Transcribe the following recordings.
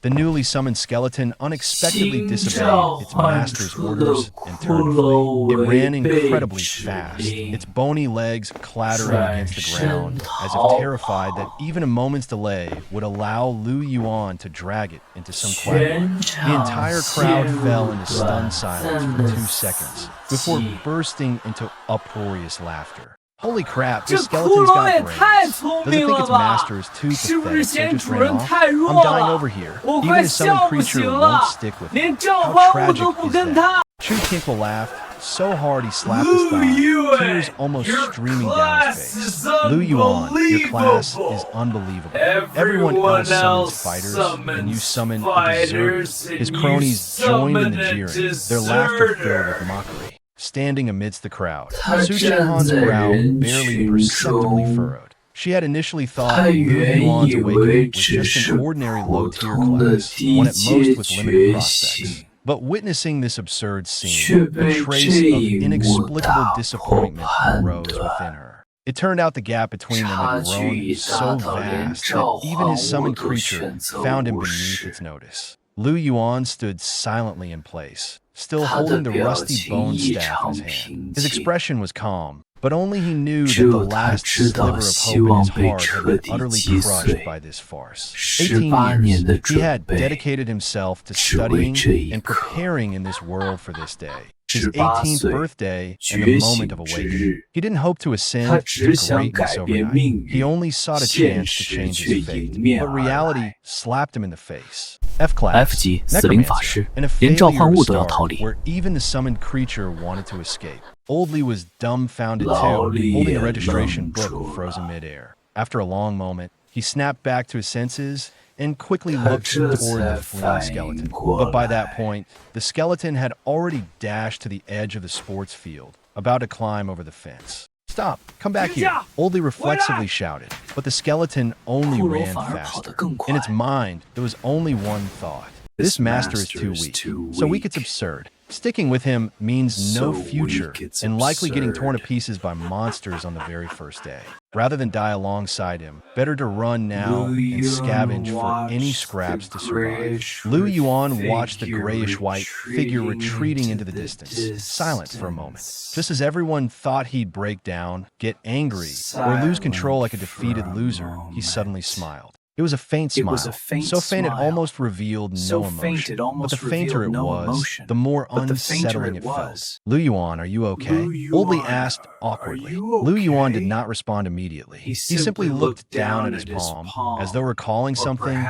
The newly summoned skeleton unexpectedly disobeyed its master's orders and turned flee. It ran incredibly fast, its bony legs clattering against the ground, as if terrified that even a moment's delay would allow Lu Yuan to drag it into some quagmire. The entire crowd fell into stunned silence for 2 seconds, before bursting into uproarious laughter. Holy crap, this skeleton's got brains. Does it think its master is too pathetic, so just ran off? I'm dying over here. Even a summoned creature won't stick with me. How tragic is that? Chu Tinkle laughed so hard he slapped his thigh, tears almost streaming down his face. Lu Yuan, your class is unbelievable. Everyone else summons fighters, and you summon a deserter. His cronies joined in the jeering, their laughter filled with mockery. Standing amidst the crowd, Su Chenhan's brow barely perceptibly furrowed. She had initially thought Lu Yuan's awakening was just an ordinary low-tier class, one at most with limited prospects. But witnessing this absurd scene, a trace of inexplicable disappointment arose within her. It turned out the gap between them had grown so vast that even his summoned creature found him beneath its notice. Lu Yuan stood silently in place, still holding the rusty bone staff in his hand. His expression was calm, but only he knew that the last sliver of hope in his heart had been utterly crushed by this farce. 18 years, he had dedicated himself to studying and preparing in this world for this day. His 18th birthday and the moment of awakening. He didn't hope to ascend to greatness overnight. He only sought a chance to change his fate. But reality slapped him in the face. F-class, necromancer, and a failure to start where even the summoned creature wanted to escape. Oldly was dumbfounded too, holding a registration book frozen midair. After a long moment, he snapped back to his senses and quickly looked toward the fleeing skeleton. But by that point, the skeleton had already dashed to the edge of the sports field, about to climb over the fence. "Stop! Come back here!" Oldly reflexively shouted, but the skeleton only ran faster. In its mind, there was only one thought. This master is too weak. So weak it's absurd. Sticking with him means no future, and likely getting torn to pieces by monsters on the very first day. Rather than die alongside him, better to run now and scavenge for any scraps to survive. Lu Yuan watched the grayish-white figure retreating into the distance, silent for a moment. Just as everyone thought he'd break down, get angry, or lose control like a defeated loser, he suddenly smiled. It was a faint smile, so faint it almost revealed no emotion. But the fainter it was, the more unsettling it felt. "Lu Yuan, are you okay?" Oldly asked awkwardly. Lu Yuan did not respond immediately. He simply looked down at his palm, as though recalling something,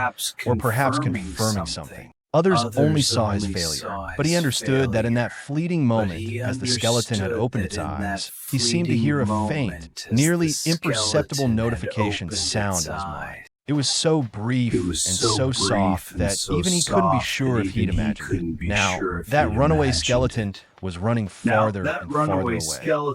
or perhaps confirming something. Others only saw his failure, but he understood that in that fleeting moment, as the skeleton had opened its eyes, he seemed to hear a faint, nearly imperceptible notification sound in his mind. It was so brief and so soft that even he couldn't be sure if he'd imagined it. Now, that runaway skeleton was running farther and farther away.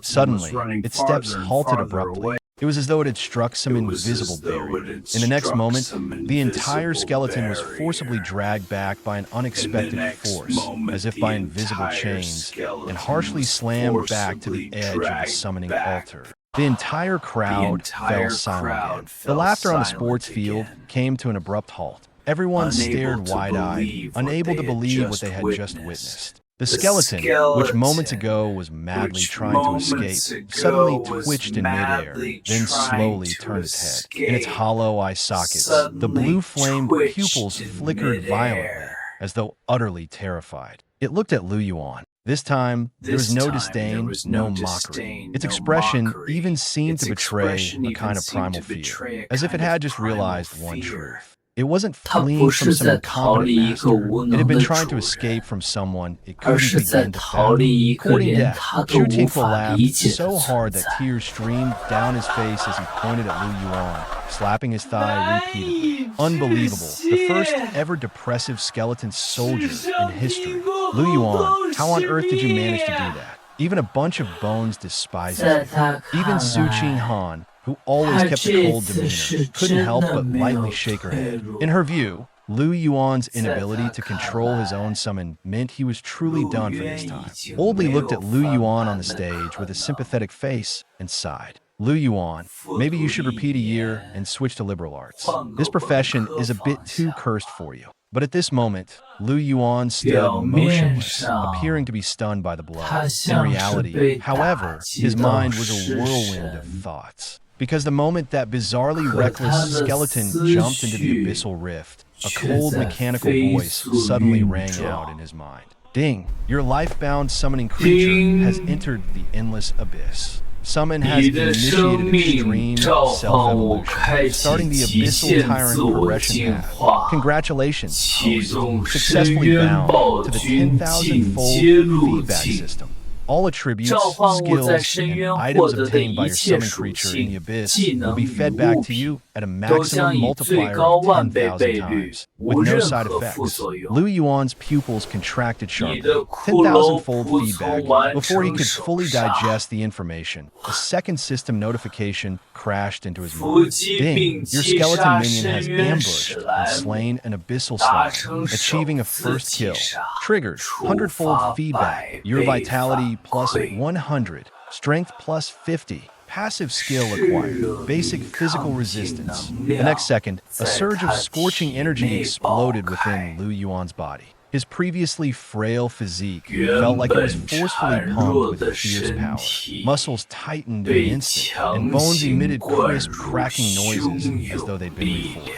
Suddenly, its steps halted abruptly. It was as though it had struck some invisible barrier. In the next moment, the entire skeleton was forcibly dragged back by an unexpected force, as if by invisible chains, and harshly slammed back to the edge of the summoning altar. The entire crowd fell silent again. The laughter on the sports field came to an abrupt halt. Everyone stared wide-eyed, unable to believe what they had just witnessed. The skeleton, which moments ago was madly trying to escape, suddenly twitched in midair, then slowly turned its head. In its hollow eye sockets, the blue-flamed pupils flickered violently, as though utterly terrified. It looked at Lu Yuan. This time, there was no disdain, no mockery. Its expression even seemed to betray a kind of primal fear, as if it had just realized one truth. It wasn't fleeing from some incompetent master. It had been trying to escape from someone it couldn't begin to fathom. Courting death, Chu Tinkle laughed so hard that tears streamed down his face as he pointed at Lu Yuan, slapping his thigh repeatedly. Unbelievable. The first ever depressive skeleton soldier in history. Lu Yuan, how on earth did you manage to do that? Even a bunch of bones despises you. Even Su Chenhan, who always kept a cold demeanor, couldn't help but lightly shake her head. In her view, Lu Yuan's inability to control his own summon meant he was truly done for this time. Oldly looked at Lu Yuan on the stage with a sympathetic face and sighed. Lu Yuan, maybe you should repeat a year and switch to liberal arts. This profession is a bit too cursed for you. But at this moment, Lu Yuan stood motionless, appearing to be stunned by the blow. In reality, however, his mind was a whirlwind of thoughts. Because the moment that bizarrely reckless skeleton jumped into the abyssal rift, a cold mechanical voice suddenly rang out in his mind. Ding! Your life-bound summoning creature has entered the endless abyss. Summon has initiated extreme self-evolution, starting the abyssal tyrant progression path. Congratulations, host. Successfully bound to the 10,000-fold feedback system. All attributes, skills, and items obtained by your summon creature in the abyss will be fed back to you at a maximum multiplier of 10,000 times, with no side effects. Lu Yuan's pupils contracted sharply. 10,000-fold feedback. Before he could fully digest the information, a second system notification crashed into his mind. Ding! Your skeleton minion has ambushed and slain an abyssal slime, achieving a first kill. Triggered 100-fold feedback. Your vitality plus 100, strength plus 50. Passive skill acquired, basic physical resistance. The next second, a surge of scorching energy exploded within Lu Yuan's body. His previously frail physique felt like it was forcefully pumped with fierce power. Muscles tightened in an instant, and bones emitted crisp, cracking noises as though they'd been reforged.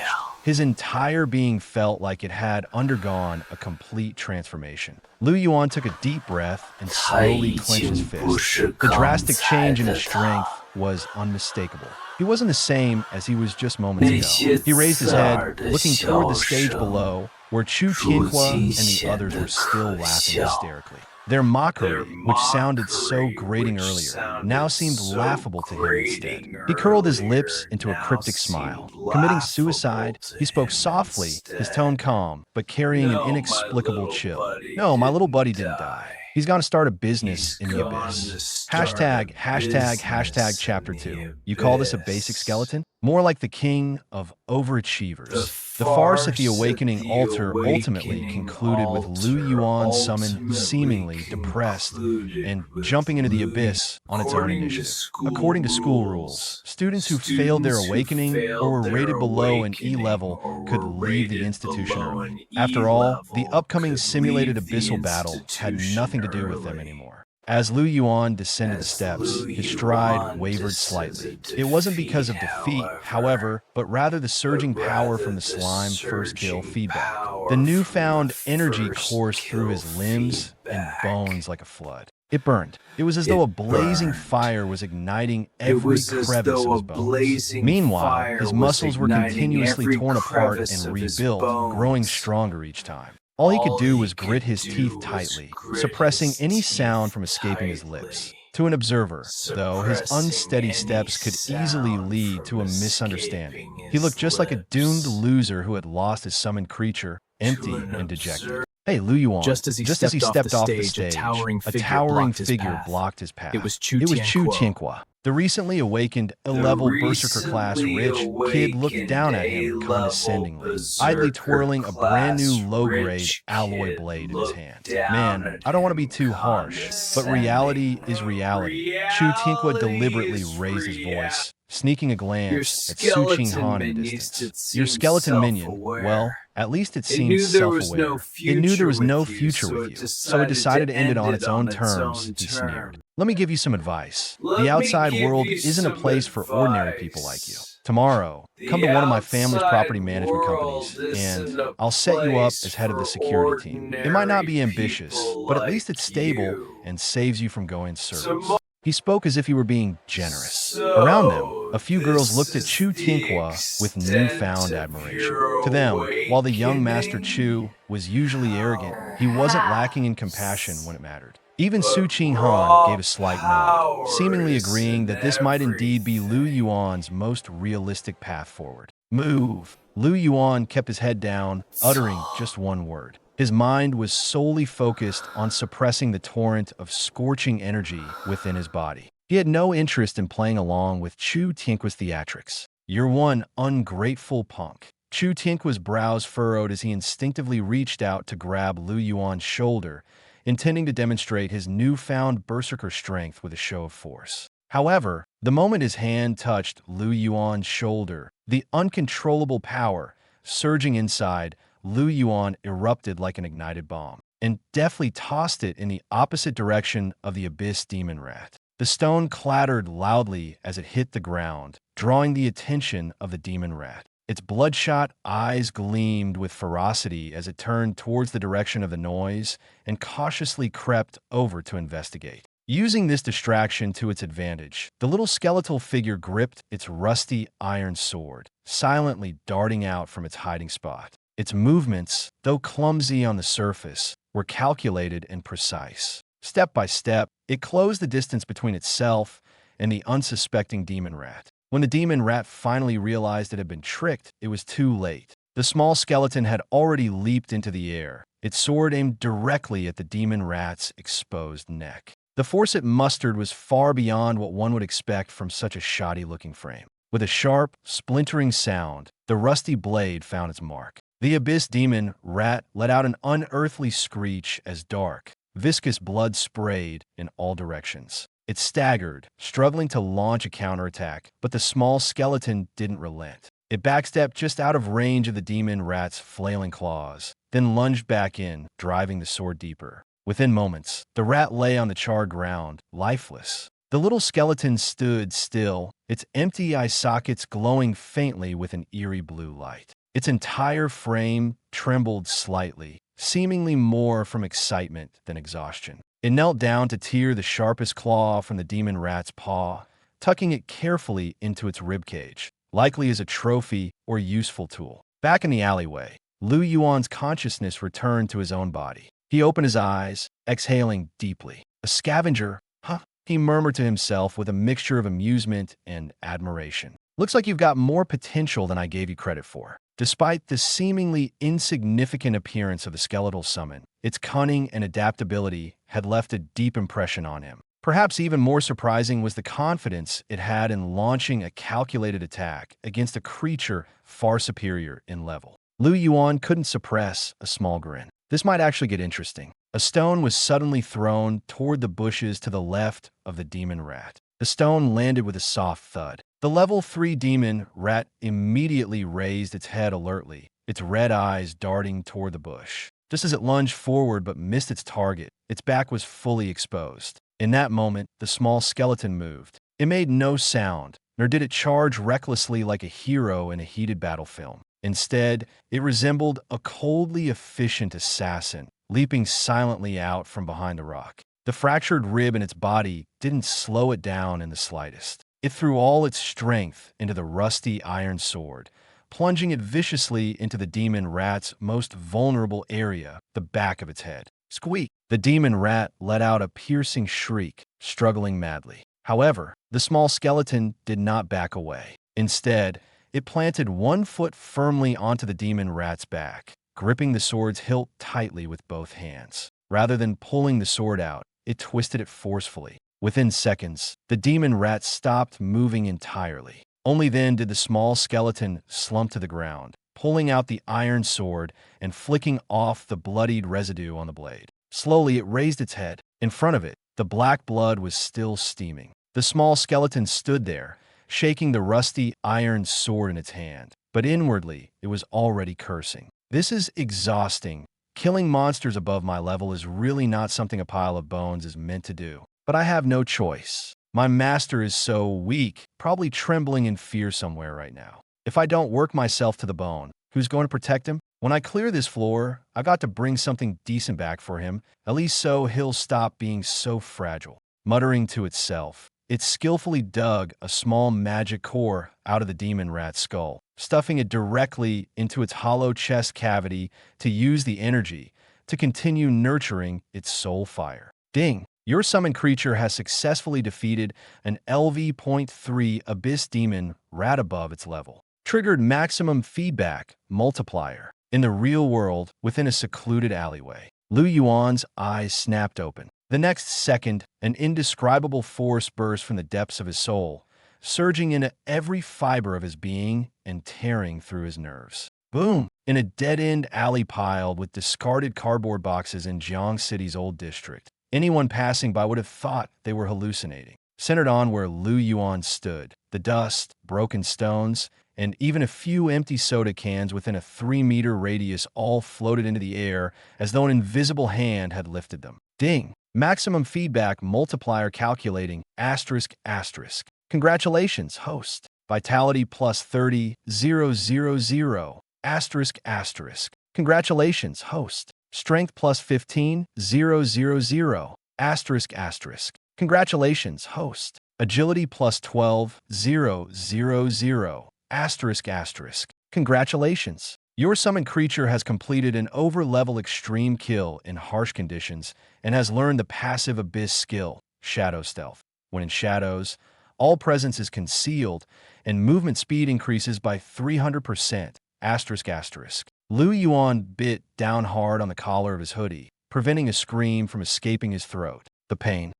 His entire being felt like it had undergone a complete transformation. Lu Yuan took a deep breath and slowly clenched his fist. The drastic change in his strength was unmistakable. He wasn't the same as he was just moments ago. He raised his head, looking toward the stage below, where Chu Tianhua and the others were still laughing hysterically. Their mockery, which sounded so grating earlier, now seemed laughable to him instead. He curled his lips into a cryptic smile. Committing suicide, he spoke softly, his tone calm, but carrying an inexplicable chill. No, my little buddy didn't die. He's gonna start a business in the abyss. Hashtag chapter 2. You call this a basic skeleton? More like the king of overachievers. The farce at the Awakening altar ultimately concluded with Lu Yuan summoned seemingly depressed and jumping into the abyss on its own initiative. According to school rules, students who failed their awakening or were rated below an E level could leave the institution early. After all, the upcoming simulated abyssal battle had nothing to do with them anymore. As Lu Yuan descended the steps, his stride wavered slightly. It wasn't because of defeat, however, but rather the surging power from the slime first kill feedback. The newfound energy coursed through his limbs and bones like a flood. It burned. It was as though a blazing fire was igniting every crevice of his bones. Meanwhile, his muscles were continuously torn apart and rebuilt, growing stronger each time. All he could do was grit his teeth tightly, suppressing any sound from escaping his lips. To an observer, though, his unsteady steps could easily lead to a misunderstanding. He looked just like a doomed loser who had lost his summoned creature, empty and dejected. Hey, Lu Yuan. Just as he stepped off the stage, a towering figure blocked his path. It was Chu Tianhua. The recently awakened ill-level berserker-class rich kid looked down at him condescendingly, idly twirling a brand-new low-grade alloy blade in his hand. Man, I don't want to be too harsh, but reality is reality. Chu Tianhua deliberately raised his voice, sneaking a glance at Su Qinghan in the distance. Your skeleton minion, well, at least it seemed self-aware. It knew there was no future with you, so it decided to end it on its own terms, he sneered. Let me give you some advice. The outside world isn't a place for ordinary people like you. Tomorrow, come to one of my family's property management companies, and I'll set you up as head of the security team. It might not be ambitious, but at least it's stable and saves you from going service. He spoke as if he were being generous. Around them, a few girls looked at Chu Tianhua with newfound admiration. To them, while the young Master Chu was usually arrogant, he wasn't lacking in compassion when it mattered. Even Su Qinghan gave a slight nod, seemingly agreeing that this might indeed be Lu Yuan's most realistic path forward. Move! Lu Yuan kept his head down, uttering just one word. His mind was solely focused on suppressing the torrent of scorching energy within his body. He had no interest in playing along with Chu Tianhua's theatrics. You're one ungrateful punk. Chu Tianhua's brows furrowed as he instinctively reached out to grab Lu Yuan's shoulder, intending to demonstrate his newfound berserker strength with a show of force. However, the moment his hand touched Lu Yuan's shoulder, the uncontrollable power surging inside, Lu Yuan erupted like an ignited bomb and deftly tossed it in the opposite direction of the abyss demon rat. The stone clattered loudly as it hit the ground, drawing the attention of the demon rat. Its bloodshot eyes gleamed with ferocity as it turned towards the direction of the noise and cautiously crept over to investigate. Using this distraction to its advantage, the little skeletal figure gripped its rusty iron sword, silently darting out from its hiding spot. Its movements, though clumsy on the surface, were calculated and precise. Step by step, it closed the distance between itself and the unsuspecting demon rat. When the demon rat finally realized it had been tricked, it was too late. The small skeleton had already leaped into the air, its sword aimed directly at the demon rat's exposed neck. The force it mustered was far beyond what one would expect from such a shoddy-looking frame. With a sharp, splintering sound, the rusty blade found its mark. The abyss demon rat let out an unearthly screech as dark, viscous blood sprayed in all directions. It staggered, struggling to launch a counterattack, but the small skeleton didn't relent. It backstepped just out of range of the demon rat's flailing claws, then lunged back in, driving the sword deeper. Within moments, the rat lay on the charred ground, lifeless. The little skeleton stood still, its empty eye sockets glowing faintly with an eerie blue light. Its entire frame trembled slightly, seemingly more from excitement than exhaustion. It knelt down to tear the sharpest claw from the demon rat's paw, tucking it carefully into its ribcage, likely as a trophy or useful tool. Back in the alleyway, Lu Yuan's consciousness returned to his own body. He opened his eyes, exhaling deeply. A scavenger? Huh? He murmured to himself with a mixture of amusement and admiration. Looks like you've got more potential than I gave you credit for. Despite the seemingly insignificant appearance of the skeletal summon, its cunning and adaptability had left a deep impression on him. Perhaps even more surprising was the confidence it had in launching a calculated attack against a creature far superior in level. Lu Yuan couldn't suppress a small grin. This might actually get interesting. A stone was suddenly thrown toward the bushes to the left of the demon rat. The stone landed with a soft thud. The level 3 demon rat immediately raised its head alertly, its red eyes darting toward the bush. Just as it lunged forward but missed its target, its back was fully exposed. In that moment, the small skeleton moved. It made no sound, nor did it charge recklessly like a hero in a heated battle film. Instead, it resembled a coldly efficient assassin, leaping silently out from behind the rock. The fractured rib in its body didn't slow it down in the slightest. It threw all its strength into the rusty iron sword, plunging it viciously into the demon rat's most vulnerable area, the back of its head. Squeak! The demon rat let out a piercing shriek, struggling madly. However, the small skeleton did not back away. Instead, it planted one foot firmly onto the demon rat's back, gripping the sword's hilt tightly with both hands. Rather than pulling the sword out, it twisted it forcefully. Within seconds, the demon rat stopped moving entirely. Only then did the small skeleton slump to the ground, pulling out the iron sword and flicking off the bloodied residue on the blade. Slowly, it raised its head. In front of it, the black blood was still steaming. The small skeleton stood there, shaking the rusty iron sword in its hand. But inwardly, it was already cursing. This is exhausting. Killing monsters above my level is really not something a pile of bones is meant to do. But I have no choice. My master is so weak, probably trembling in fear somewhere right now. If I don't work myself to the bone, who's going to protect him? When I clear this floor, I got to bring something decent back for him, at least so he'll stop being so fragile. Muttering to itself, it skillfully dug a small magic core out of the demon rat's skull, stuffing it directly into its hollow chest cavity to use the energy to continue nurturing its soul fire. Ding! Your summoned creature has successfully defeated an LV.3 Abyss Demon rat above its level. Triggered maximum feedback multiplier. In the real world, within a secluded alleyway, Lu Yuan's eyes snapped open. The next second, an indescribable force burst from the depths of his soul, surging into every fiber of his being and tearing through his nerves. Boom! In a dead-end alley piled with discarded cardboard boxes in Jiang City's old district, anyone passing by would have thought they were hallucinating. centered on where Lu Yuan stood. The dust, broken stones, and even a few empty soda cans within a 3-meter radius all floated into the air as though an invisible hand had lifted them. Ding! Maximum feedback multiplier calculating, asterisk, asterisk. Congratulations, host. Vitality plus 30, 000, asterisk, asterisk. Congratulations, host. Strength plus 15, 000, asterisk, asterisk. Congratulations, host. Agility plus 12, 000, asterisk, asterisk. Congratulations. Your summoned creature has completed an over-level extreme kill in harsh conditions and has learned the passive abyss skill, Shadow Stealth. When in shadows, all presence is concealed and movement speed increases by 300%, asterisk, asterisk. Lu Yuan bit down hard on the collar of his hoodie, preventing a scream from escaping his throat. The pain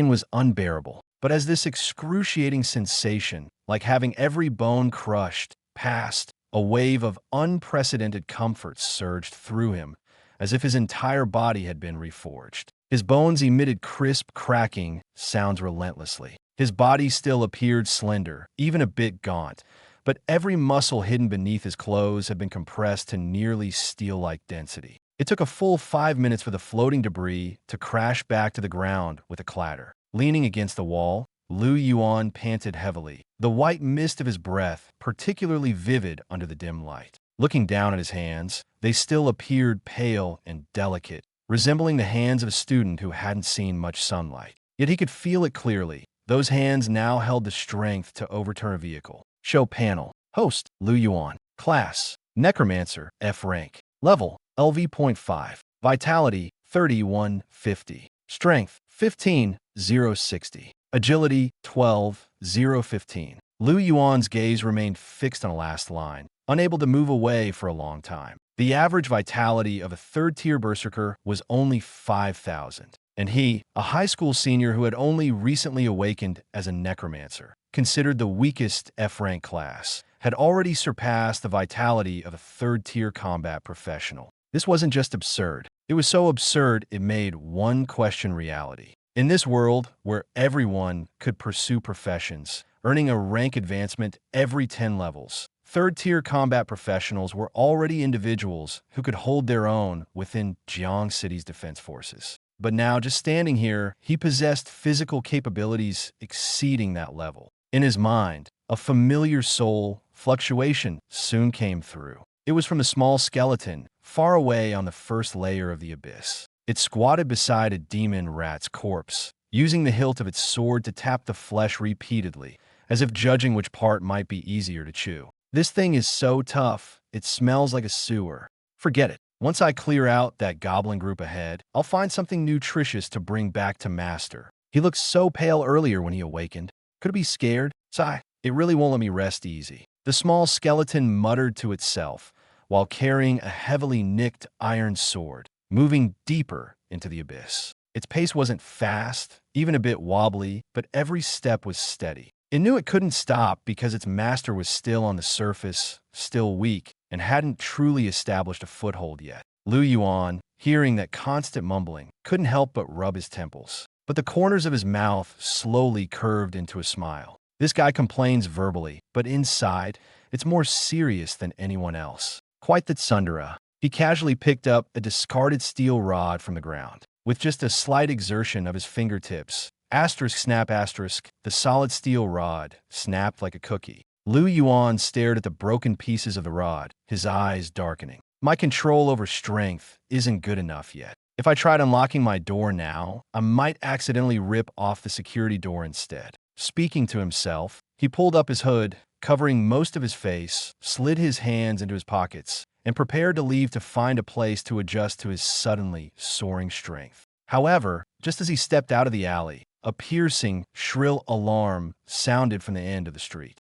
was unbearable. But as this excruciating sensation, like having every bone crushed, passed, a wave of unprecedented comfort surged through him, as if his entire body had been reforged. His bones emitted crisp, cracking sounds relentlessly. His body still appeared slender, even a bit gaunt, but every muscle hidden beneath his clothes had been compressed to nearly steel-like density. It took a full 5 minutes for the floating debris to crash back to the ground with a clatter. Leaning against the wall, Lu Yuan panted heavily, the white mist of his breath particularly vivid under the dim light. Looking down at his hands, they still appeared pale and delicate, resembling the hands of a student who hadn't seen much sunlight. Yet he could feel it clearly. Those hands now held the strength to overturn a vehicle. Show panel. Host, Lu Yuan. Class, necromancer, F rank. Level, LV.5. Vitality, 3150. Strength, 15,060. Agility, 12,015. Lu Yuan's gaze remained fixed on a last line, unable to move away for a long time. The average vitality of a third-tier berserker was only 5,000, and he, a high school senior who had only recently awakened as a necromancer, considered the weakest F-rank class, had already surpassed the vitality of a third-tier combat professional. This wasn't just absurd. It was so absurd it made one question reality. In this world, where everyone could pursue professions, earning a rank advancement every 10 levels, third-tier combat professionals were already individuals who could hold their own within Jiang City's defense forces. But now, just standing here, he possessed physical capabilities exceeding that level. In his mind, a familiar soul fluctuation soon came through. It was from a small skeleton, far away on the first layer of the abyss. It squatted beside a demon rat's corpse, using the hilt of its sword to tap the flesh repeatedly, as if judging which part might be easier to chew. This thing is so tough, it smells like a sewer. Forget it. Once I clear out that goblin group ahead, I'll find something nutritious to bring back to Master. He looked so pale earlier when he awakened. Could it be scared? Sigh, it really won't let me rest easy. The small skeleton muttered to itself, while carrying a heavily nicked iron sword, moving deeper into the abyss. Its pace wasn't fast, even a bit wobbly, but every step was steady. It knew it couldn't stop because its master was still on the surface, still weak, and hadn't truly established a foothold yet. Lu Yuan, hearing that constant mumbling, couldn't help but rub his temples. But the corners of his mouth slowly curved into a smile. This guy complains verbally, but inside, it's more serious than anyone else. Quite the tsundere. He casually picked up a discarded steel rod from the ground. With just a slight exertion of his fingertips, asterisk snap asterisk, the solid steel rod snapped like a cookie. Lu Yuan stared at the broken pieces of the rod, his eyes darkening. My control over strength isn't good enough yet. If I tried unlocking my door now, I might accidentally rip off the security door instead. Speaking to himself, he pulled up his hood, covering most of his face, slid his hands into his pockets, and prepared to leave to find a place to adjust to his suddenly soaring strength. However, just as he stepped out of the alley, a piercing, shrill alarm sounded from the end of the street.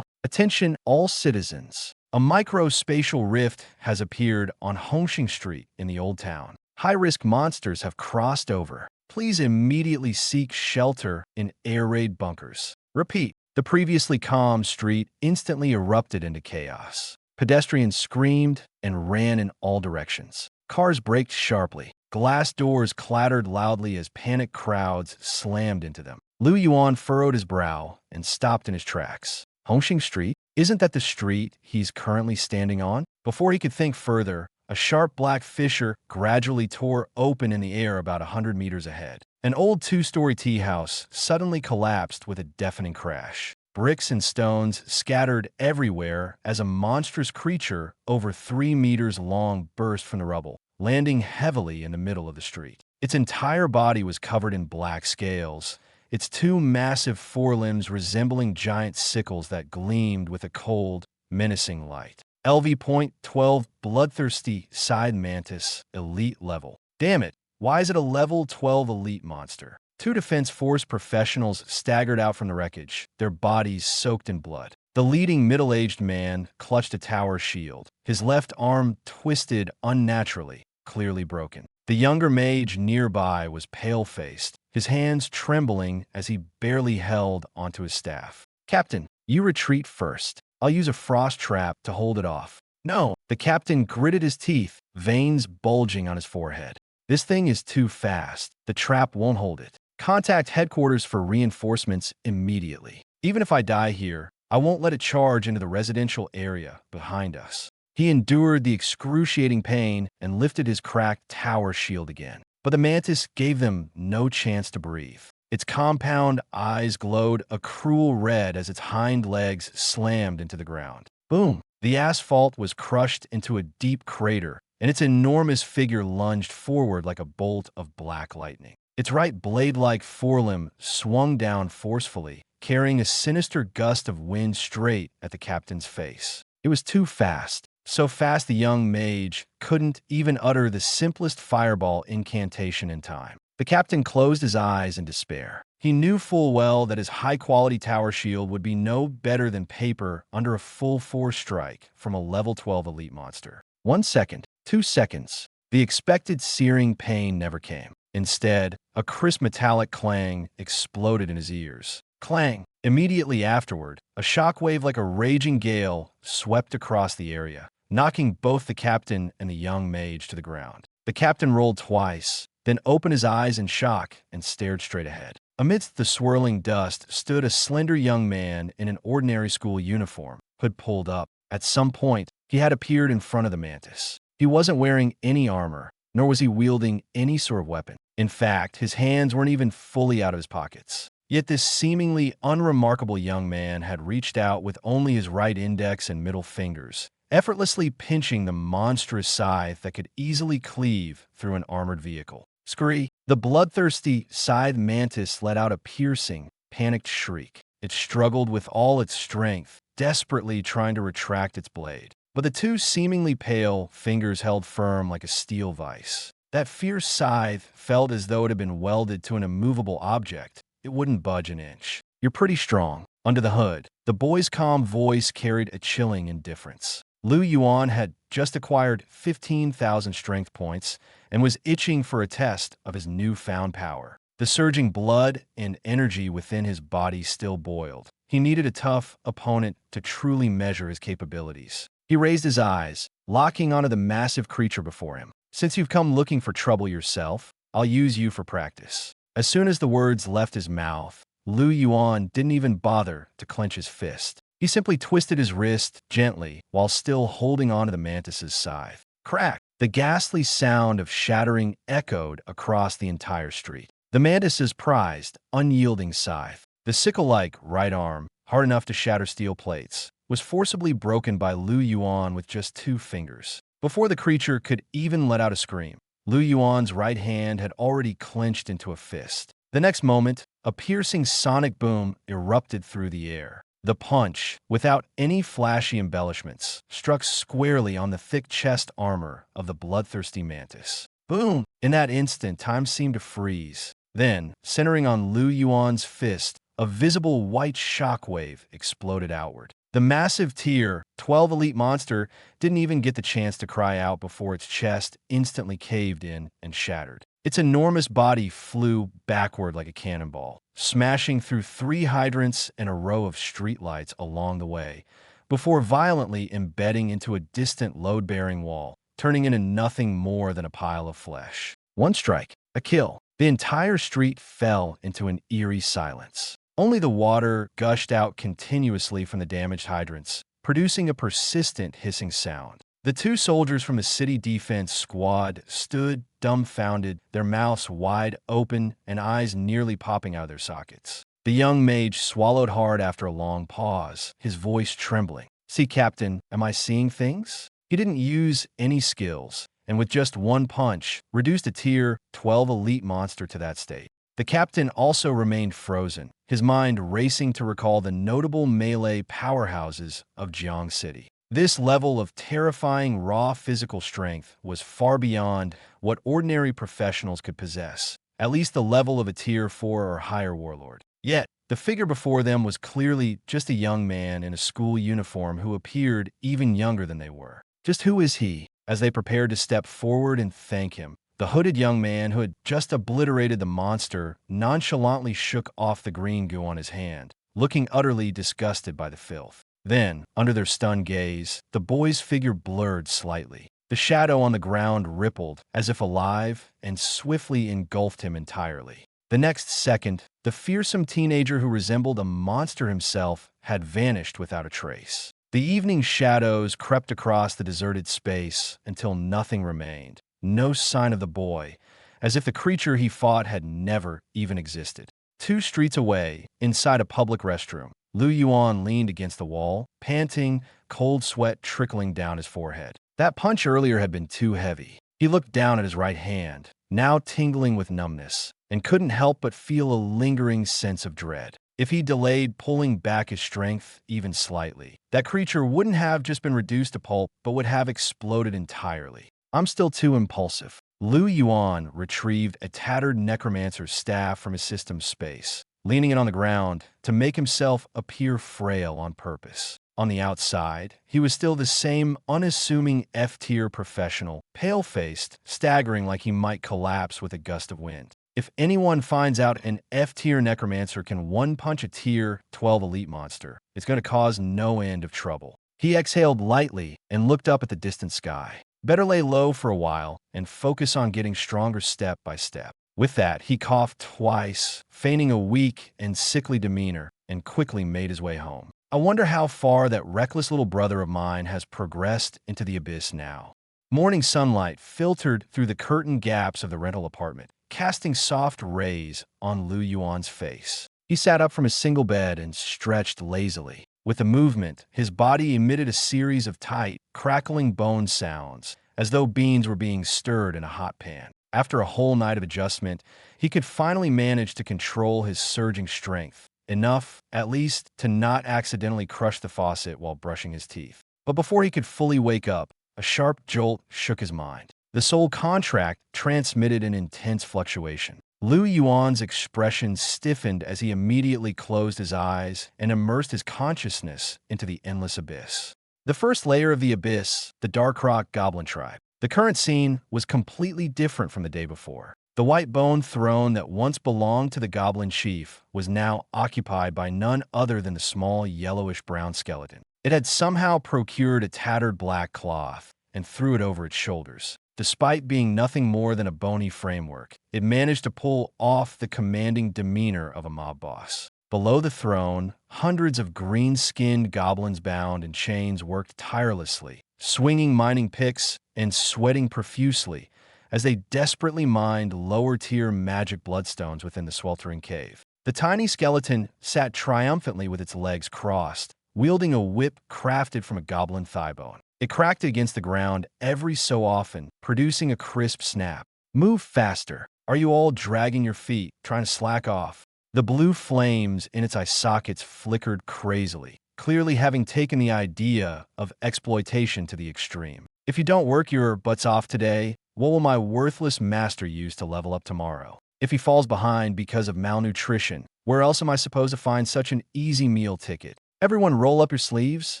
Attention all citizens. A micro-spatial rift has appeared on Hongxing Street in the Old Town. High-risk monsters have crossed over. Please immediately seek shelter in air raid bunkers. Repeat. The previously calm street instantly erupted into chaos. Pedestrians screamed and ran in all directions. Cars braked sharply. Glass doors clattered loudly as panicked crowds slammed into them. Lu Yuan furrowed his brow and stopped in his tracks. Hongxing Street? Isn't that the street he's currently standing on? Before he could think further, a sharp black fissure gradually tore open in the air about 100 meters ahead. An old two-story tea house suddenly collapsed with a deafening crash. Bricks and stones scattered everywhere as a monstrous creature over 3 meters long burst from the rubble, landing heavily in the middle of the street. Its entire body was covered in black scales, its two massive forelimbs resembling giant sickles that gleamed with a cold, menacing light. LV.12 Bloodthirsty Side Mantis, Elite Level. Damn it, why is it a level 12 elite monster? Two Defense Force professionals staggered out from the wreckage, their bodies soaked in blood. The leading middle-aged man clutched a tower shield, his left arm twisted unnaturally, clearly broken. The younger mage nearby was pale-faced, his hands trembling as he barely held onto his staff. "Captain, you retreat first. I'll use a frost trap to hold it off." "No." The captain gritted his teeth, veins bulging on his forehead. "This thing is too fast. The trap won't hold it. Contact headquarters for reinforcements immediately. Even if I die here, I won't let it charge into the residential area behind us." He endured the excruciating pain and lifted his cracked tower shield again. But the mantis gave them no chance to breathe. Its compound eyes glowed a cruel red as its hind legs slammed into the ground. Boom! The asphalt was crushed into a deep crater, and its enormous figure lunged forward like a bolt of black lightning. Its right blade-like forelimb swung down forcefully, carrying a sinister gust of wind straight at the captain's face. It was too fast. So fast the young mage couldn't even utter the simplest fireball incantation in time. The captain closed his eyes in despair. He knew full well that his high-quality tower shield would be no better than paper under a full force strike from a level 12 elite monster. 1 second, 2 seconds. The expected searing pain never came. Instead, a crisp metallic clang exploded in his ears. Clang! Immediately afterward, a shockwave like a raging gale swept across the area, knocking both the captain and the young mage to the ground. The captain rolled twice, then opened his eyes in shock and stared straight ahead. Amidst the swirling dust stood a slender young man in an ordinary school uniform, hood pulled up. At some point, he had appeared in front of the mantis. He wasn't wearing any armor, nor was he wielding any sort of weapon. In fact, his hands weren't even fully out of his pockets. Yet this seemingly unremarkable young man had reached out with only his right index and middle fingers, effortlessly pinching the monstrous scythe that could easily cleave through an armored vehicle. Scurry! The bloodthirsty scythe mantis let out a piercing, panicked shriek. It struggled with all its strength, desperately trying to retract its blade. But the two seemingly pale fingers held firm like a steel vise. That fierce scythe felt as though it had been welded to an immovable object. It wouldn't budge an inch. "You're pretty strong." Under the hood, the boy's calm voice carried a chilling indifference. Lu Yuan had just acquired 15,000 strength points and was itching for a test of his newfound power. The surging blood and energy within his body still boiled. He needed a tough opponent to truly measure his capabilities. He raised his eyes, locking onto the massive creature before him. "Since you've come looking for trouble yourself, I'll use you for practice." As soon as the words left his mouth, Lu Yuan didn't even bother to clench his fist. He simply twisted his wrist gently while still holding onto the mantis's scythe. Crack! The ghastly sound of shattering echoed across the entire street. The mantis's prized, unyielding scythe, the sickle-like right arm, hard enough to shatter steel plates, was forcibly broken by Lu Yuan with just 2 fingers. Before the creature could even let out a scream, Lu Yuan's right hand had already clenched into a fist. The next moment, a piercing sonic boom erupted through the air. The punch, without any flashy embellishments, struck squarely on the thick chest armor of the bloodthirsty mantis. Boom! In that instant, time seemed to freeze. Then, centering on Lu Yuan's fist, a visible white shockwave exploded outward. The massive Tier 12 elite monster didn't even get the chance to cry out before its chest instantly caved in and shattered. Its enormous body flew backward like a cannonball, smashing through 3 hydrants and a row of streetlights along the way, before violently embedding into a distant load-bearing wall, turning into nothing more than a pile of flesh. 1 strike, a kill. The entire street fell into an eerie silence. Only the water gushed out continuously from the damaged hydrants, producing a persistent hissing sound. The two soldiers from the city defense squad stood dumbfounded, their mouths wide open and eyes nearly popping out of their sockets. The young mage swallowed hard after a long pause, his voice trembling. "See, Captain, am I seeing things?" He didn't use any skills, and with just one punch, reduced a Tier 12 elite monster to that state. The captain also remained frozen, his mind racing to recall the notable melee powerhouses of Jiang City. This level of terrifying raw physical strength was far beyond what ordinary professionals could possess, at least the level of a Tier 4 or higher warlord. Yet, the figure before them was clearly just a young man in a school uniform who appeared even younger than they were. Just who is he? As they prepared to step forward and thank him, the hooded young man who had just obliterated the monster nonchalantly shook off the green goo on his hand, looking utterly disgusted by the filth. Then, under their stunned gaze, the boy's figure blurred slightly. The shadow on the ground rippled, as if alive, and swiftly engulfed him entirely. The next second, the fearsome teenager who resembled a monster himself had vanished without a trace. The evening shadows crept across the deserted space until nothing remained. No sign of the boy, as if the creature he fought had never even existed. 2 streets away, inside a public restroom, Yuan leaned against the wall, panting, cold sweat trickling down his forehead. That punch earlier had been too heavy. He looked down at his right hand, now tingling with numbness, and couldn't help but feel a lingering sense of dread. If he delayed pulling back his strength even slightly, that creature wouldn't have just been reduced to pulp, but would have exploded entirely. "I'm still too impulsive." Yuan retrieved a tattered necromancer's staff from his system's space, leaning it on the ground to make himself appear frail on purpose. On the outside, he was still the same unassuming F-tier professional, pale-faced, staggering like he might collapse with a gust of wind. If anyone finds out an F-tier necromancer can one-punch a Tier 12 elite monster, it's going to cause no end of trouble. He exhaled lightly and looked up at the distant sky. Better lay low for a while and focus on getting stronger step by step. With that, he coughed twice, feigning a weak and sickly demeanor, and quickly made his way home. I wonder how far that reckless little brother of mine has progressed into the abyss now. Morning sunlight filtered through the curtained gaps of the rental apartment, casting soft rays on Yuan's face. He sat up from his single bed and stretched lazily. With a movement, his body emitted a series of tight, crackling bone sounds, as though beans were being stirred in a hot pan. After a whole night of adjustment, he could finally manage to control his surging strength, enough, at least, to not accidentally crush the faucet while brushing his teeth. But before he could fully wake up, a sharp jolt shook his mind. The soul contract transmitted an intense fluctuation. Yuan's expression stiffened as he immediately closed his eyes and immersed his consciousness into the endless abyss. The first layer of the abyss, the Dark Rock Goblin Tribe. The current scene was completely different from the day before. The white bone throne that once belonged to the Goblin Chief was now occupied by none other than the small yellowish-brown skeleton. It had somehow procured a tattered black cloth and threw it over its shoulders. Despite being nothing more than a bony framework, it managed to pull off the commanding demeanor of a mob boss. Below the throne, hundreds of green-skinned goblins bound in chains worked tirelessly, swinging mining picks and sweating profusely as they desperately mined lower-tier magic bloodstones within the sweltering cave. The tiny skeleton sat triumphantly with its legs crossed, wielding a whip crafted from a goblin thigh bone. It cracked against the ground every so often, producing a crisp snap. "Move faster. Are you all dragging your feet, trying to slack off?" The blue flames in its eye sockets flickered crazily, clearly having taken the idea of exploitation to the extreme. "If you don't work your butts off today, what will my worthless master use to level up tomorrow? If he falls behind because of malnutrition, where else am I supposed to find such an easy meal ticket? Everyone roll up your sleeves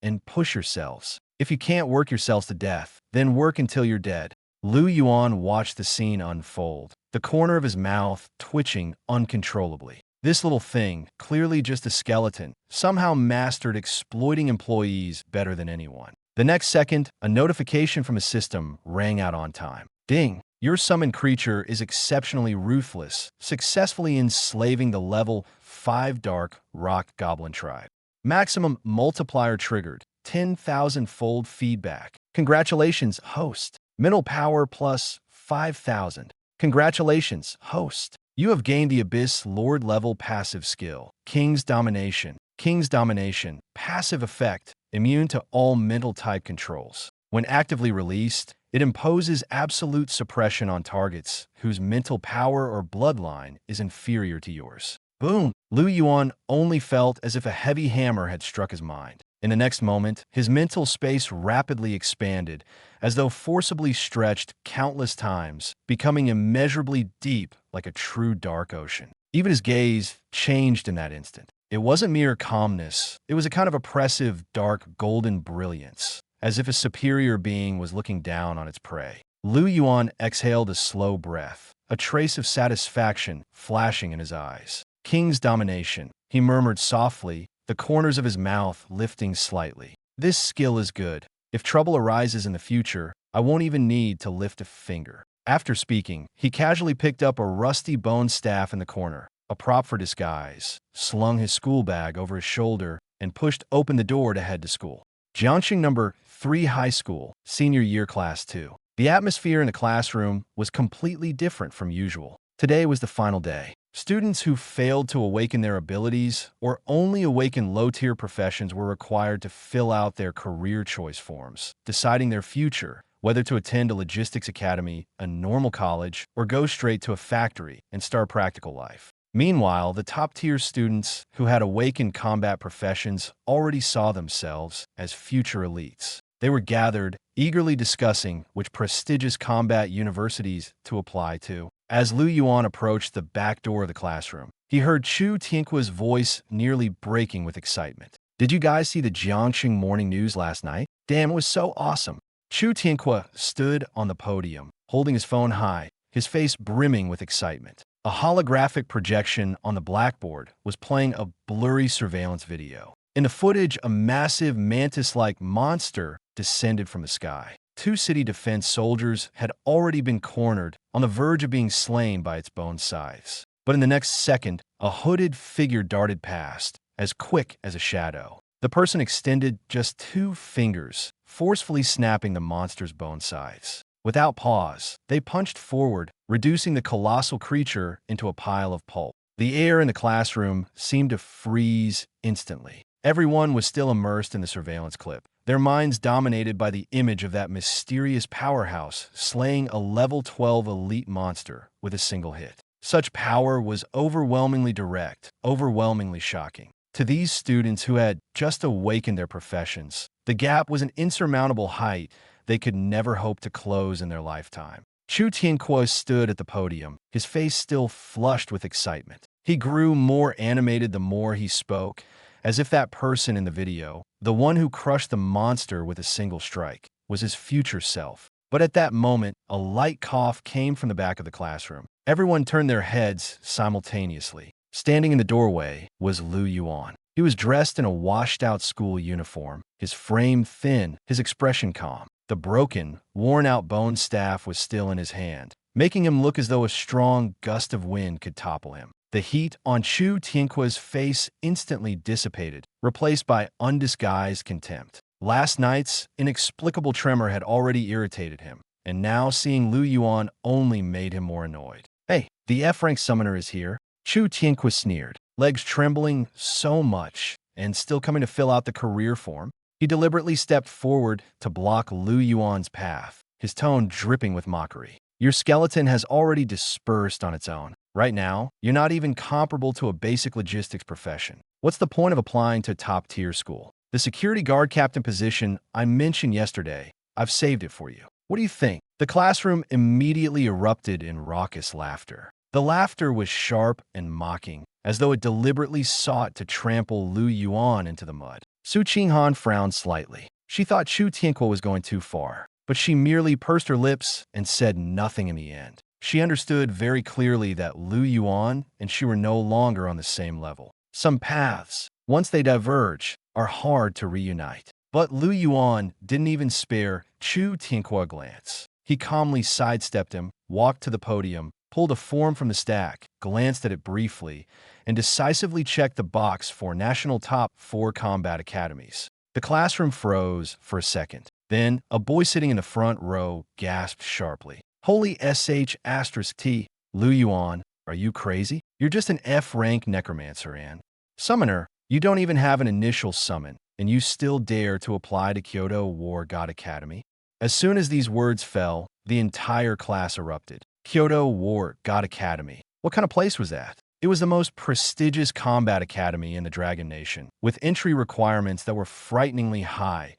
and push yourselves. If you can't work yourselves to death, then work until you're dead." Yuan watched the scene unfold, the corner of his mouth twitching uncontrollably. This little thing, clearly just a skeleton, somehow mastered exploiting employees better than anyone. The next second, a notification from his system rang out on time. Ding! Your summoned creature is exceptionally ruthless, successfully enslaving the level 5 Dark Rock Goblin tribe. Maximum multiplier triggered, 10,000-fold feedback. Congratulations, host. Mental power plus 5,000. Congratulations, host. You have gained the Abyss Lord level passive skill, King's Domination. King's Domination, passive effect, immune to all mental type controls. When actively released, it imposes absolute suppression on targets whose mental power or bloodline is inferior to yours. Boom! Lu Yuan only felt as if a heavy hammer had struck his mind. In the next moment, his mental space rapidly expanded, as though forcibly stretched countless times, becoming immeasurably deep like a true dark ocean. Even his gaze changed in that instant. It wasn't mere calmness, it was a kind of oppressive, dark, golden brilliance, as if a superior being was looking down on its prey. Lu Yuan exhaled a slow breath, a trace of satisfaction flashing in his eyes. King's Domination, he murmured softly, the corners of his mouth lifting slightly. This skill is good. If trouble arises in the future, I won't even need to lift a finger. After speaking, he casually picked up a rusty bone staff in the corner, a prop for disguise, slung his school bag over his shoulder, and pushed open the door to head to school. Jiangxing number 3 High School, Senior Year Class 2. The atmosphere in the classroom was completely different from usual. Today was the final day. Students who failed to awaken their abilities or only awaken low-tier professions were required to fill out their career choice forms, deciding their future, whether to attend a logistics academy, a normal college, or go straight to a factory and start practical life. Meanwhile, the top-tier students who had awakened combat professions already saw themselves as future elites. They were gathered, eagerly discussing which prestigious combat universities to apply to. As Lu Yuan approached the back door of the classroom, he heard Chu Tianqua's voice nearly breaking with excitement. Did you guys see the Jiangxing morning news last night? Damn, it was so awesome. Chu Tianqua stood on the podium, holding his phone high, his face brimming with excitement. A holographic projection on the blackboard was playing a blurry surveillance video. In the footage, a massive mantis-like monster descended from the sky. 2 city defense soldiers had already been cornered, on the verge of being slain by its bone scythes. But in the next second, a hooded figure darted past, as quick as a shadow. The person extended just 2 fingers, forcefully snapping the monster's bone scythes. Without pause, they punched forward, reducing the colossal creature into a pile of pulp. The air in the classroom seemed to freeze instantly. Everyone was still immersed in the surveillance clip, their minds dominated by the image of that mysterious powerhouse slaying a level 12 elite monster with a single hit. Such power was overwhelmingly direct, overwhelmingly shocking. To these students who had just awakened their professions, the gap was an insurmountable height they could never hope to close in their lifetime. Chu Tianquo stood at the podium, his face still flushed with excitement. He grew more animated the more he spoke, as if that person in the video, the one who crushed the monster with a single strike, was his future self. But at that moment, a light cough came from the back of the classroom. Everyone turned their heads simultaneously. Standing in the doorway was Lu Yuan. He was dressed in a washed-out school uniform, his frame thin, his expression calm. The broken, worn-out bone staff was still in his hand, making him look as though a strong gust of wind could topple him. The heat on Chu Tianqua's face instantly dissipated, replaced by undisguised contempt. Last night's inexplicable tremor had already irritated him, and now seeing Lu Yuan only made him more annoyed. Hey, the F-rank summoner is here. Chu Tianqua sneered, legs trembling so much, and still coming to fill out the career form. He deliberately stepped forward to block Lu Yuan's path, his tone dripping with mockery. Your skeleton has already dispersed on its own. Right now, you're not even comparable to a basic logistics profession. What's the point of applying to a top-tier school? The security guard captain position I mentioned yesterday, I've saved it for you. What do you think? The classroom immediately erupted in raucous laughter. The laughter was sharp and mocking, as though it deliberately sought to trample Lu Yuan into the mud. Su Qinghan frowned slightly. She thought Chu Tianquo was going too far, but she merely pursed her lips and said nothing in the end. She understood very clearly that Lu Yuan and she were no longer on the same level. Some paths, once they diverge, are hard to reunite. But Lu Yuan didn't even spare Chu Tianquo a glance. He calmly sidestepped him, walked to the podium, pulled a form from the stack, glanced at it briefly, and decisively checked the box for National Top 4 Combat Academies. The classroom froze for a second. Then, a boy sitting in the front row gasped sharply. "Holy sh*T, Lu Yuan, are you crazy? You're just an F-rank necromancer and summoner. You don't even have an initial summon, and you still dare to apply to Kyoto War God Academy?" As soon as these words fell, the entire class erupted. Kyoto War God Academy. What kind of place was that? It was the most prestigious combat academy in the Dragon Nation, with entry requirements that were frighteningly high,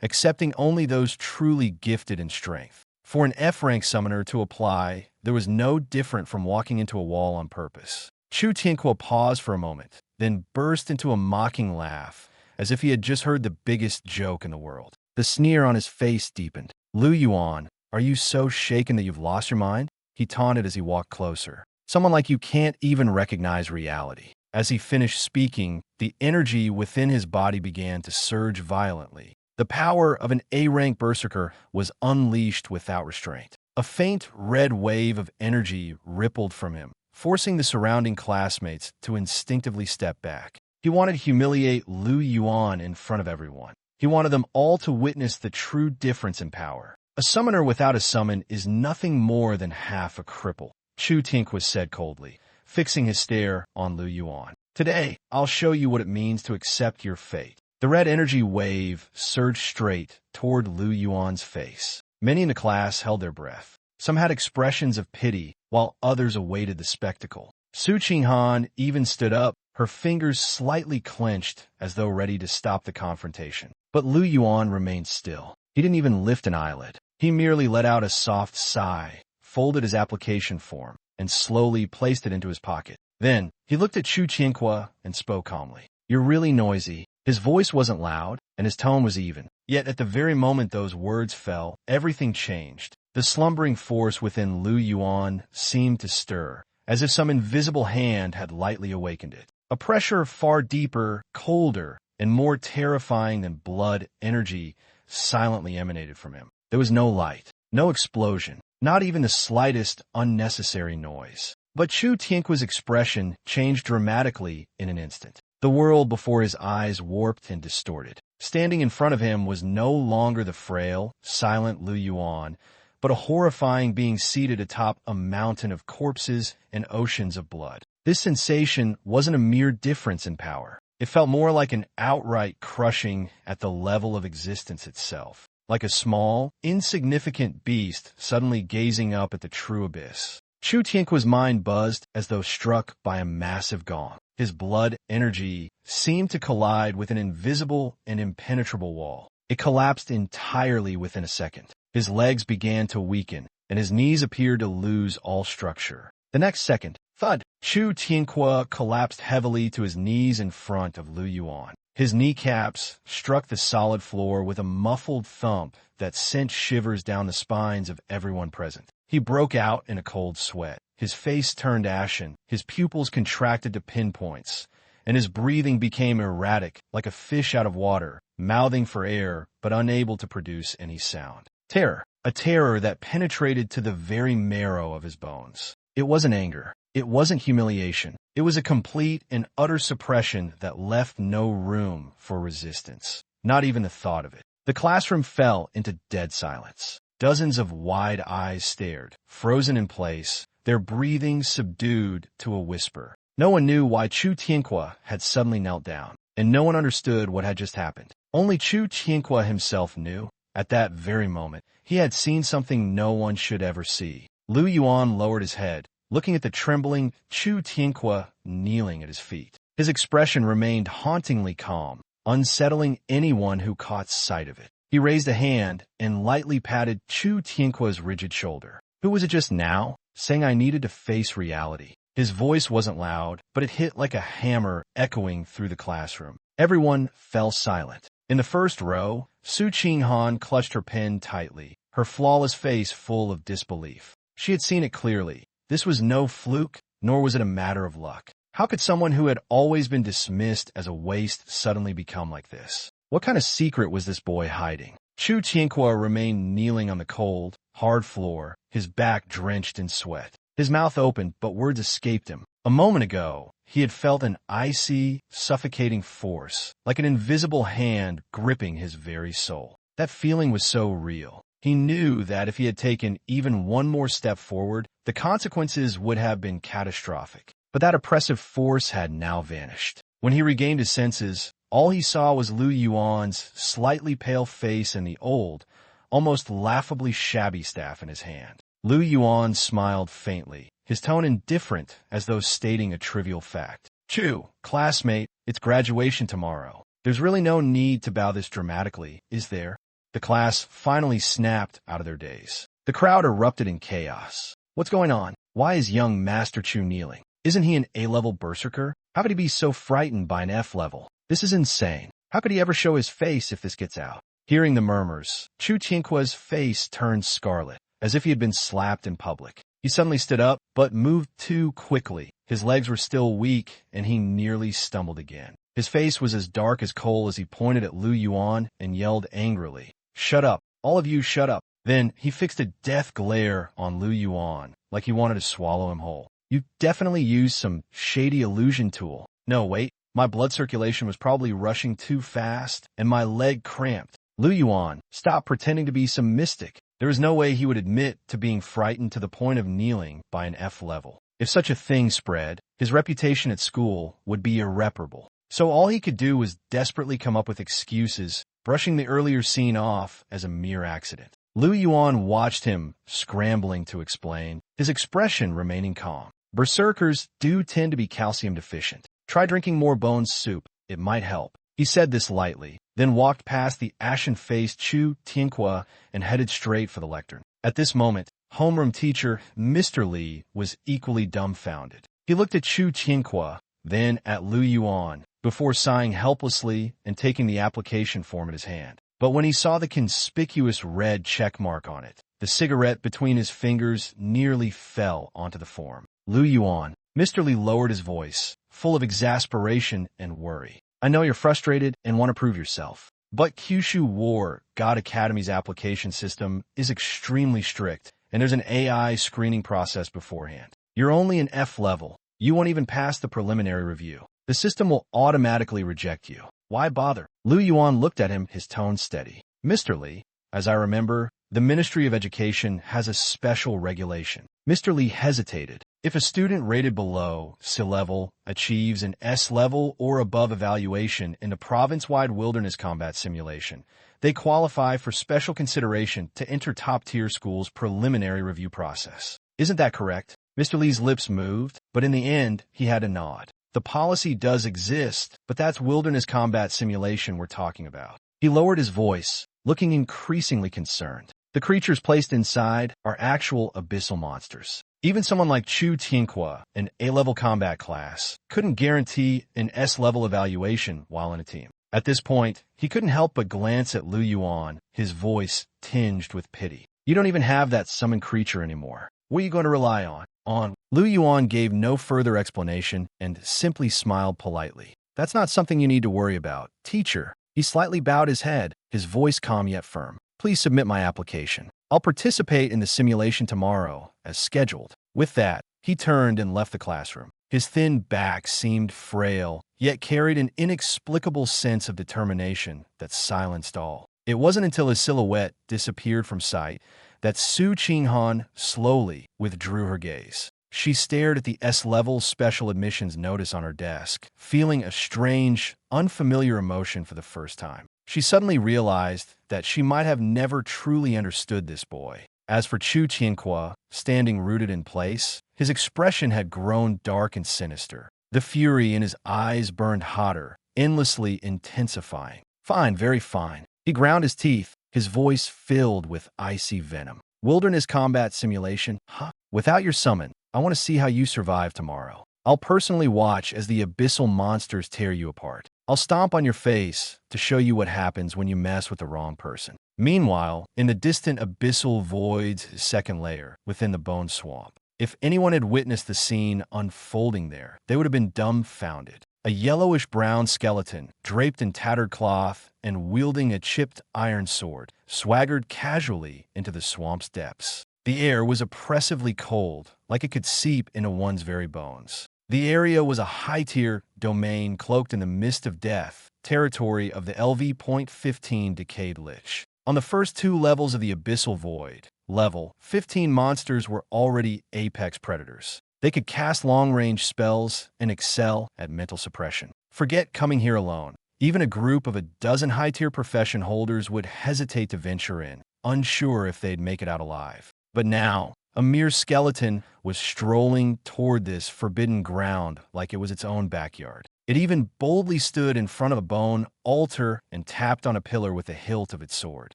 accepting only those truly gifted in strength. For an F-rank summoner to apply, there was no different from walking into a wall on purpose. Chu Tianque paused for a moment, then burst into a mocking laugh, as if he had just heard the biggest joke in the world. The sneer on his face deepened. "Lu Yuan, are you so shaken that you've lost your mind?" he taunted as he walked closer. "Someone like you can't even recognize reality." As he finished speaking, the energy within his body began to surge violently. The power of an A-rank berserker was unleashed without restraint. A faint red wave of energy rippled from him, forcing the surrounding classmates to instinctively step back. He wanted to humiliate Lu Yuan in front of everyone. He wanted them all to witness the true difference in power. A summoner without a summon is nothing more than half a cripple, Chu Tianque said coldly, fixing his stare on Lu Yuan. "Today, I'll show you what it means to accept your fate." The red energy wave surged straight toward Lu Yuan's face. Many in the class held their breath. Some had expressions of pity, while others awaited the spectacle. Su Qinghan even stood up, her fingers slightly clenched as though ready to stop the confrontation. But Lu Yuan remained still. He didn't even lift an eyelid. He merely let out a soft sigh, folded his application form, and slowly placed it into his pocket. Then, he looked at Chu Tianque and spoke calmly. "You're really noisy." His voice wasn't loud, and his tone was even. Yet at the very moment those words fell, everything changed. The slumbering force within Lu Yuan seemed to stir, as if some invisible hand had lightly awakened it. A pressure far deeper, colder, and more terrifying than blood energy silently emanated from him. There was no light, no explosion, not even the slightest unnecessary noise. But Chu Tianque's expression changed dramatically in an instant. The world before his eyes warped and distorted. Standing in front of him was no longer the frail, silent Lu Yuan, but a horrifying being seated atop a mountain of corpses and oceans of blood. This sensation wasn't a mere difference in power. It felt more like an outright crushing at the level of existence itself, like a small, insignificant beast suddenly gazing up at the true abyss. Chu Tianque's mind buzzed as though struck by a massive gong. His blood energy seemed to collide with an invisible and impenetrable wall. It collapsed entirely within a second. His legs began to weaken, and his knees appeared to lose all structure. The next second, thud! Chu Tianque collapsed heavily to his knees in front of Lu Yuan. His kneecaps struck the solid floor with a muffled thump that sent shivers down the spines of everyone present. He broke out in a cold sweat. His face turned ashen, his pupils contracted to pinpoints, and his breathing became erratic, like a fish out of water, mouthing for air, but unable to produce any sound. Terror, a terror that penetrated to the very marrow of his bones. It wasn't anger. It wasn't humiliation. It was a complete and utter suppression that left no room for resistance, not even the thought of it. The classroom fell into dead silence. Dozens of wide eyes stared, frozen in place, their breathing subdued to a whisper. No one knew why Chu Tianque had suddenly knelt down, and no one understood what had just happened. Only Chu Tianque himself knew. At that very moment, he had seen something no one should ever see. Lu Yuan lowered his head, looking at the trembling Chu Tianque kneeling at his feet. His expression remained hauntingly calm, unsettling anyone who caught sight of it. He raised a hand and lightly patted Chu Tianque's rigid shoulder. Who was it just now, saying I needed to face reality? His voice wasn't loud, but it hit like a hammer echoing through the classroom. Everyone fell silent. In the first row, Su Qinghan clutched her pen tightly, her flawless face full of disbelief. She had seen it clearly. This was no fluke, nor was it a matter of luck. How could someone who had always been dismissed as a waste suddenly become like this? What kind of secret was this boy hiding? Chu Tianque remained kneeling on the cold, hard floor, his back drenched in sweat. His mouth opened, but words escaped him. A moment ago, he had felt an icy, suffocating force, like an invisible hand gripping his very soul. That feeling was so real. He knew that if he had taken even one more step forward, the consequences would have been catastrophic. But that oppressive force had now vanished. When he regained his senses, all he saw was Lu Yuan's slightly pale face and the old, almost laughably shabby staff in his hand. Lu Yuan smiled faintly, his tone indifferent as though stating a trivial fact. "Chu, classmate, it's graduation tomorrow. There's really no need to bow this dramatically, is there?" The class finally snapped out of their daze. The crowd erupted in chaos. What's going on? Why is young Master Chu kneeling? Isn't he an A-level berserker? How could he be so frightened by an F-level? This is insane. How could he ever show his face if this gets out? Hearing the murmurs, Chu Tianqua's face turned scarlet, as if he had been slapped in public. He suddenly stood up, but moved too quickly. His legs were still weak, and he nearly stumbled again. His face was as dark as coal as he pointed at Lu Yuan and yelled angrily, "Shut up! All of you shut up!" Then he fixed a death glare on Lu Yuan, like he wanted to swallow him whole. "You definitely used some shady illusion tool." "No, wait. My blood circulation was probably rushing too fast, and my leg cramped." "Lu Yuan, stop pretending to be some mystic." There was no way he would admit to being frightened to the point of kneeling by an F level. If such a thing spread, his reputation at school would be irreparable. So all he could do was desperately come up with excuses, brushing the earlier scene off as a mere accident. Lu Yuan watched him, scrambling to explain, his expression remaining calm. "Berserkers do tend to be calcium deficient. Try drinking more bone soup. It might help." He said this lightly, then walked past the ashen-faced Chu Tianqua and headed straight for the lectern. At this moment, homeroom teacher Mr. Li was equally dumbfounded. He looked at Chu Tianqua, then at Lu Yuan, before sighing helplessly and taking the application form in his hand. But when he saw the conspicuous red check mark on it, the cigarette between his fingers nearly fell onto the form. "Lu Yuan," Mr. Li lowered his voice, full of exasperation and worry. "I know you're frustrated and want to prove yourself, but Kyushu War God Academy's application system is extremely strict, and there's an AI screening process beforehand. You're only an F level. You won't even pass the preliminary review. The system will automatically reject you. Why bother?" Lu Yuan looked at him, his tone steady. "Mr. Li, as I remember, the Ministry of Education has a special regulation." Mr. Li hesitated. If a student rated below C level achieves an S level or above evaluation in the province-wide wilderness combat simulation, they qualify for special consideration to enter top-tier school's preliminary review process. Isn't that correct? Mr. Li's lips moved, but in the end, he had a nod. The policy does exist, but that's wilderness combat simulation we're talking about. He lowered his voice, looking increasingly concerned. The creatures placed inside are actual abyssal monsters. Even someone like Chu Tianqua, an A-level combat class, couldn't guarantee an S-level evaluation while in a team. At this point, he couldn't help but glance at Lu Yuan, his voice tinged with pity. "You don't even have that summoned creature anymore. What are you going to rely on?" Lu Yuan gave no further explanation and simply smiled politely. "That's not something you need to worry about, teacher." He slightly bowed his head, his voice calm yet firm. "Please submit my application. I'll participate in the simulation tomorrow, as scheduled." With that, he turned and left the classroom. His thin back seemed frail, yet carried an inexplicable sense of determination that silenced all. It wasn't until his silhouette disappeared from sight that Su Qinghan slowly withdrew her gaze. She stared at the S-level special admissions notice on her desk, feeling a strange, unfamiliar emotion for the first time. She suddenly realized that she might have never truly understood this boy. As for Chu Tianqua, standing rooted in place, his expression had grown dark and sinister. The fury in his eyes burned hotter, endlessly intensifying. "Fine, very fine." He ground his teeth, his voice filled with icy venom. "Wilderness combat simulation, huh? Without your summon, I want to see how you survive tomorrow. I'll personally watch as the abyssal monsters tear you apart. I'll stomp on your face to show you what happens when you mess with the wrong person." Meanwhile, in the distant abyssal void's second layer, within the bone swamp, if anyone had witnessed the scene unfolding there, they would have been dumbfounded. A yellowish-brown skeleton, draped in tattered cloth and wielding a chipped iron sword, swaggered casually into the swamp's depths. The air was oppressively cold, like it could seep into one's very bones. The area was a high-tier domain cloaked in the mist of death, territory of the LV.15 decayed lich. On the first 2 levels of the Abyssal Void, level 15 monsters were already apex predators. They could cast long-range spells and excel at mental suppression. Forget coming here alone. Even a group of a dozen high-tier profession holders would hesitate to venture in, unsure if they'd make it out alive. But now, a mere skeleton was strolling toward this forbidden ground like it was its own backyard. It even boldly stood in front of a bone altar and tapped on a pillar with the hilt of its sword.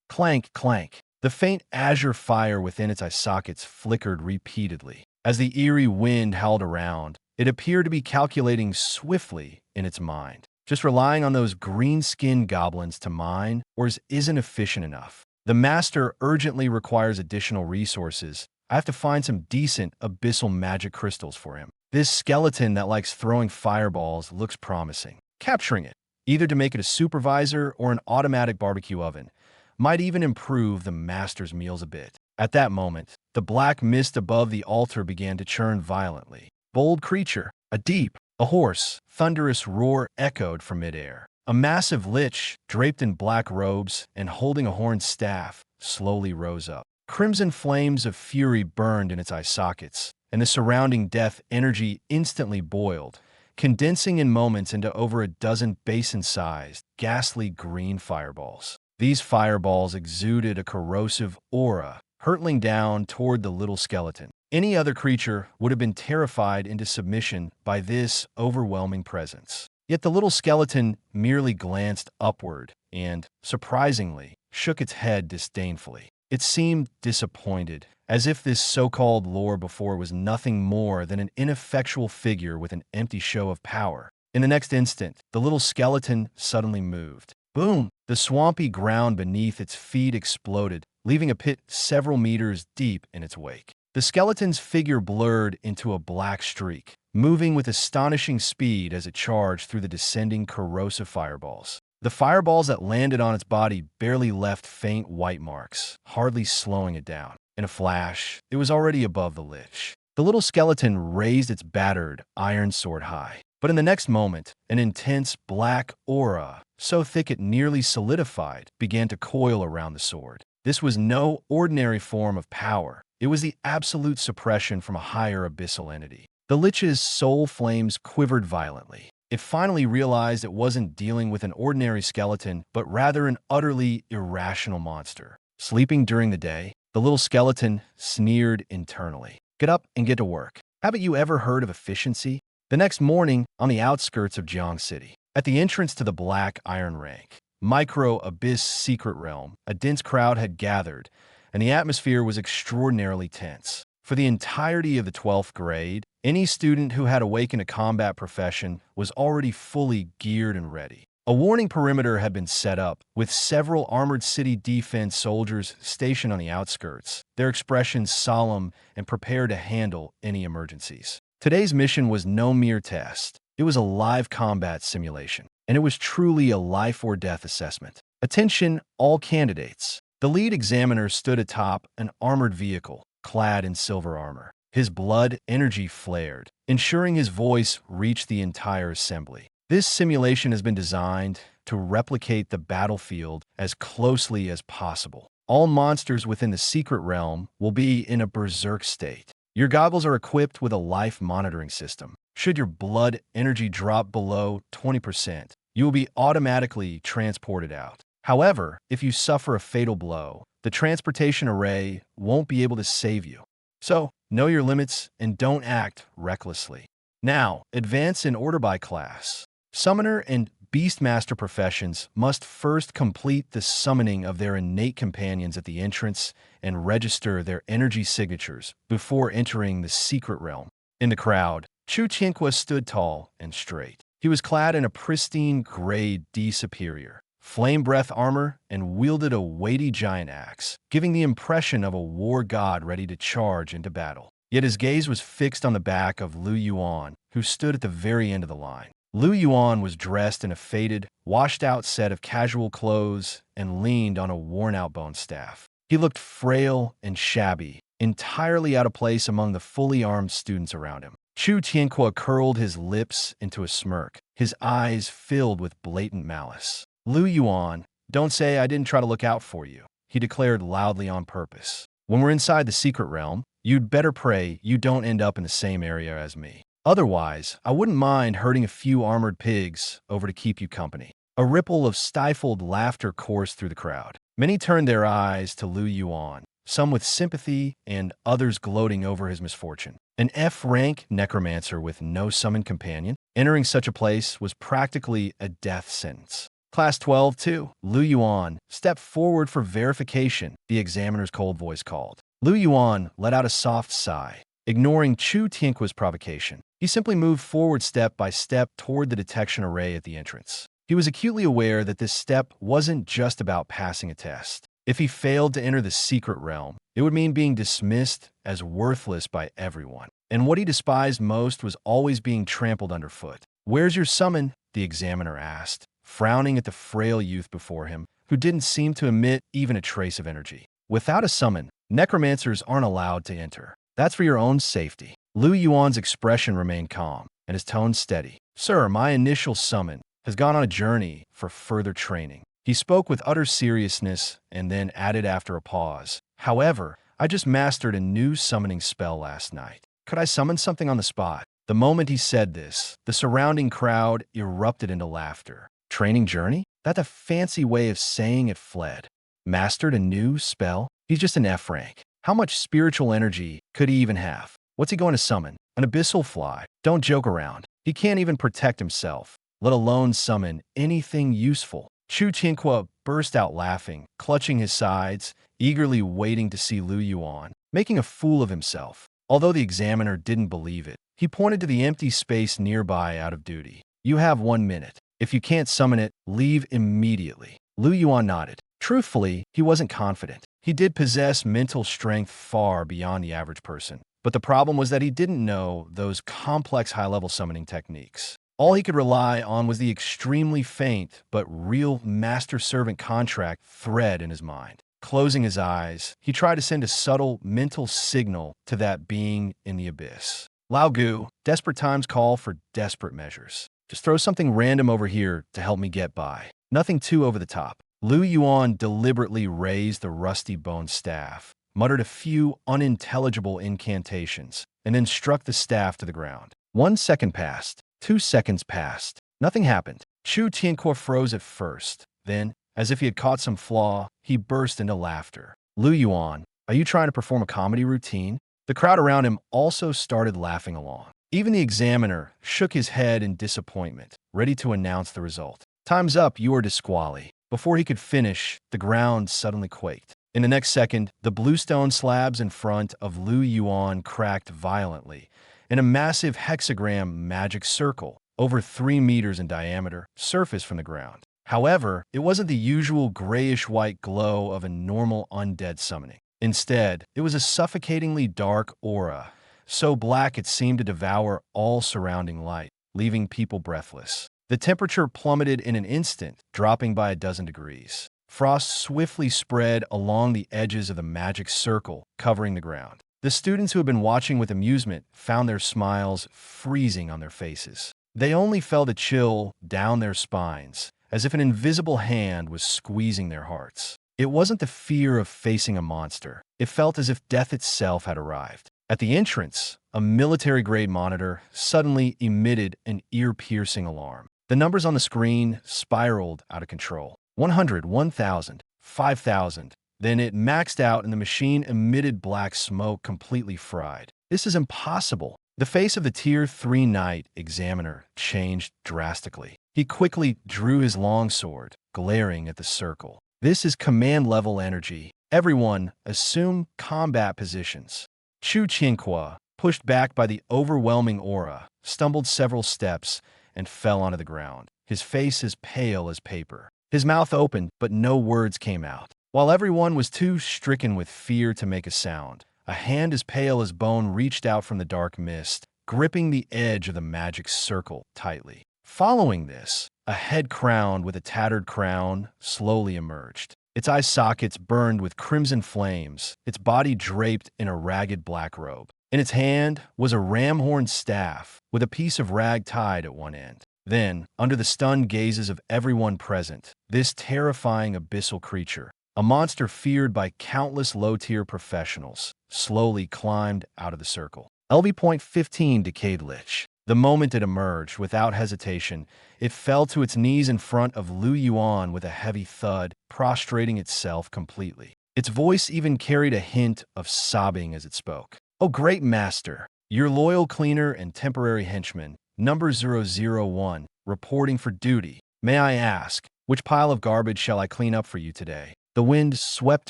Clank, clank. The faint azure fire within its eye sockets flickered repeatedly. As the eerie wind howled around, it appeared to be calculating swiftly in its mind. Just relying on those green-skinned goblins to mine isn't efficient enough. The master urgently requires additional resources. I have to find some decent abyssal magic crystals for him. This skeleton that likes throwing fireballs looks promising. Capturing it, either to make it a supervisor or an automatic barbecue oven, might even improve the master's meals a bit. At that moment, the black mist above the altar began to churn violently. Bold creature, a deep, a hoarse, thunderous roar echoed from midair. A massive lich, draped in black robes and holding a horned staff, slowly rose up. Crimson flames of fury burned in its eye sockets, and the surrounding death energy instantly boiled, condensing in moments into over a dozen basin-sized, ghastly green fireballs. These fireballs exuded a corrosive aura, hurtling down toward the little skeleton. Any other creature would have been terrified into submission by this overwhelming presence. Yet the little skeleton merely glanced upward and, surprisingly, shook its head disdainfully. It seemed disappointed, as if this so-called lore before was nothing more than an ineffectual figure with an empty show of power. In the next instant, the little skeleton suddenly moved. Boom! The swampy ground beneath its feet exploded, leaving a pit several meters deep in its wake. The skeleton's figure blurred into a black streak, moving with astonishing speed as it charged through the descending corrosive fireballs. The fireballs that landed on its body barely left faint white marks, hardly slowing it down. In a flash, it was already above the lich. The little skeleton raised its battered iron sword high. But in the next moment, an intense black aura, so thick it nearly solidified, began to coil around the sword. This was no ordinary form of power. It was the absolute suppression from a higher abyssal entity. The lich's soul flames quivered violently. It finally realized it wasn't dealing with an ordinary skeleton, but rather an utterly irrational monster. Sleeping during the day, the little skeleton sneered internally. Get up and get to work. Haven't you ever heard of efficiency? The next morning, on the outskirts of Jiang City, at the entrance to the Black Iron Rank, Micro-Abyss Secret Realm, a dense crowd had gathered, and the atmosphere was extraordinarily tense. For the entirety of the 12th grade, any student who had awakened a combat profession was already fully geared and ready. A warning perimeter had been set up, with several armored city defense soldiers stationed on the outskirts, their expressions solemn and prepared to handle any emergencies. Today's mission was no mere test. It was a live combat simulation, and it was truly a life-or-death assessment. Attention, all candidates. The lead examiner stood atop an armored vehicle, clad in silver armor. His blood energy flared, ensuring his voice reached the entire assembly. This simulation has been designed to replicate the battlefield as closely as possible. All monsters within the secret realm will be in a berserk state. Your goggles are equipped with a life monitoring system. Should your blood energy drop below 20%, you will be automatically transported out. However, if you suffer a fatal blow, the transportation array won't be able to save you. So, know your limits and don't act recklessly. Now, advance in order by class. Summoner and Beastmaster professions must first complete the summoning of their innate companions at the entrance and register their energy signatures before entering the secret realm. In the crowd, Chu Qianqua stood tall and straight. He was clad in a pristine grade D superior, flame breath armor, and wielded a weighty giant axe, giving the impression of a war god ready to charge into battle. Yet his gaze was fixed on the back of Lu Yuan, who stood at the very end of the line. Lu Yuan was dressed in a faded, washed-out set of casual clothes and leaned on a worn-out bone staff. He looked frail and shabby, entirely out of place among the fully armed students around him. Chu Tianhua curled his lips into a smirk, his eyes filled with blatant malice. Lu Yuan, don't say I didn't try to look out for you, he declared loudly on purpose. When we're inside the secret realm, you'd better pray you don't end up in the same area as me. Otherwise, I wouldn't mind herding a few armored pigs over to keep you company. A ripple of stifled laughter coursed through the crowd. Many turned their eyes to Lu Yuan, some with sympathy and others gloating over his misfortune. An F-rank necromancer with no summoned companion, entering such a place was practically a death sentence. Class 12-2, Lu Yuan, step forward for verification, the examiner's cold voice called. Lu Yuan let out a soft sigh, ignoring Chu Tianhua's provocation. He simply moved forward step by step toward the detection array at the entrance. He was acutely aware that this step wasn't just about passing a test. If he failed to enter the secret realm, it would mean being dismissed as worthless by everyone. And what he despised most was always being trampled underfoot. "Where's your summon?" the examiner asked, frowning at the frail youth before him, who didn't seem to emit even a trace of energy. "Without a summon, necromancers aren't allowed to enter. That's for your own safety." Lu Yuan's expression remained calm, and his tone steady. "Sir, my initial summon has gone on a journey for further training." He spoke with utter seriousness and then added after a pause, "However, I just mastered a new summoning spell last night. Could I summon something on the spot?" The moment he said this, the surrounding crowd erupted into laughter. Training journey? That's a fancy way of saying it fled. Mastered a new spell? He's just an F rank. How much spiritual energy could he even have? What's he going to summon? An abyssal fly? Don't joke around. He can't even protect himself, let alone summon anything useful. Chu Tianhua burst out laughing, clutching his sides, eagerly waiting to see Lu Yuan, making a fool of himself. Although the examiner didn't believe it, he pointed to the empty space nearby out of duty. "You have 1 minute. If you can't summon it, leave immediately." Lu Yuan nodded. Truthfully, he wasn't confident. He did possess mental strength far beyond the average person, but the problem was that he didn't know those complex high-level summoning techniques. All he could rely on was the extremely faint but real master-servant contract thread in his mind. Closing his eyes, he tried to send a subtle mental signal to that being in the abyss. "Lao Gu, desperate times call for desperate measures. Just throw something random over here to help me get by. Nothing too over the top." Lu Yuan deliberately raised the rusty bone staff, muttered a few unintelligible incantations, and then struck the staff to the ground. 1 second passed. 2 seconds passed. Nothing happened. Chu Tianhua froze at first. Then, as if he had caught some flaw, he burst into laughter. "Lu Yuan, are you trying to perform a comedy routine?" The crowd around him also started laughing along. Even the examiner shook his head in disappointment, ready to announce the result. "Time's up, you are disqualified." Before he could finish, the ground suddenly quaked. In the next second, the bluestone slabs in front of Lu Yuan cracked violently, and a massive hexagram magic circle, over 3 meters in diameter, surfaced from the ground. However, it wasn't the usual grayish-white glow of a normal undead summoning. Instead, it was a suffocatingly dark aura, so black it seemed to devour all surrounding light, leaving people breathless. The temperature plummeted in an instant, dropping by a dozen degrees. Frost swiftly spread along the edges of the magic circle, covering the ground. The students who had been watching with amusement found their smiles freezing on their faces. They only felt a chill down their spines, as if an invisible hand was squeezing their hearts. It wasn't the fear of facing a monster. It felt as if death itself had arrived. At the entrance, a military-grade monitor suddenly emitted an ear-piercing alarm. The numbers on the screen spiraled out of control. 100, 1,000, 5,000. Then it maxed out and the machine emitted black smoke, completely fried. "This is impossible." The face of the Tier 3 Knight Examiner changed drastically. He quickly drew his longsword, glaring at the circle. "This is command-level energy. Everyone, assume combat positions." Chu Tianhua, pushed back by the overwhelming aura, stumbled several steps and fell onto the ground, his face as pale as paper. His mouth opened, but no words came out. While everyone was too stricken with fear to make a sound, a hand as pale as bone reached out from the dark mist, gripping the edge of the magic circle tightly. Following this, a head crowned with a tattered crown slowly emerged. Its eye sockets burned with crimson flames, its body draped in a ragged black robe. In its hand was a ram-horn staff with a piece of rag tied at one end. Then, under the stunned gazes of everyone present, this terrifying abyssal creature, a monster feared by countless low-tier professionals, slowly climbed out of the circle. LV.15 Decayed Lich. The moment it emerged, without hesitation, it fell to its knees in front of Lu Yuan with a heavy thud, prostrating itself completely. Its voice even carried a hint of sobbing as it spoke. "Oh, great master, your loyal cleaner and temporary henchman, number 001, reporting for duty. May I ask, which pile of garbage shall I clean up for you today?" The wind swept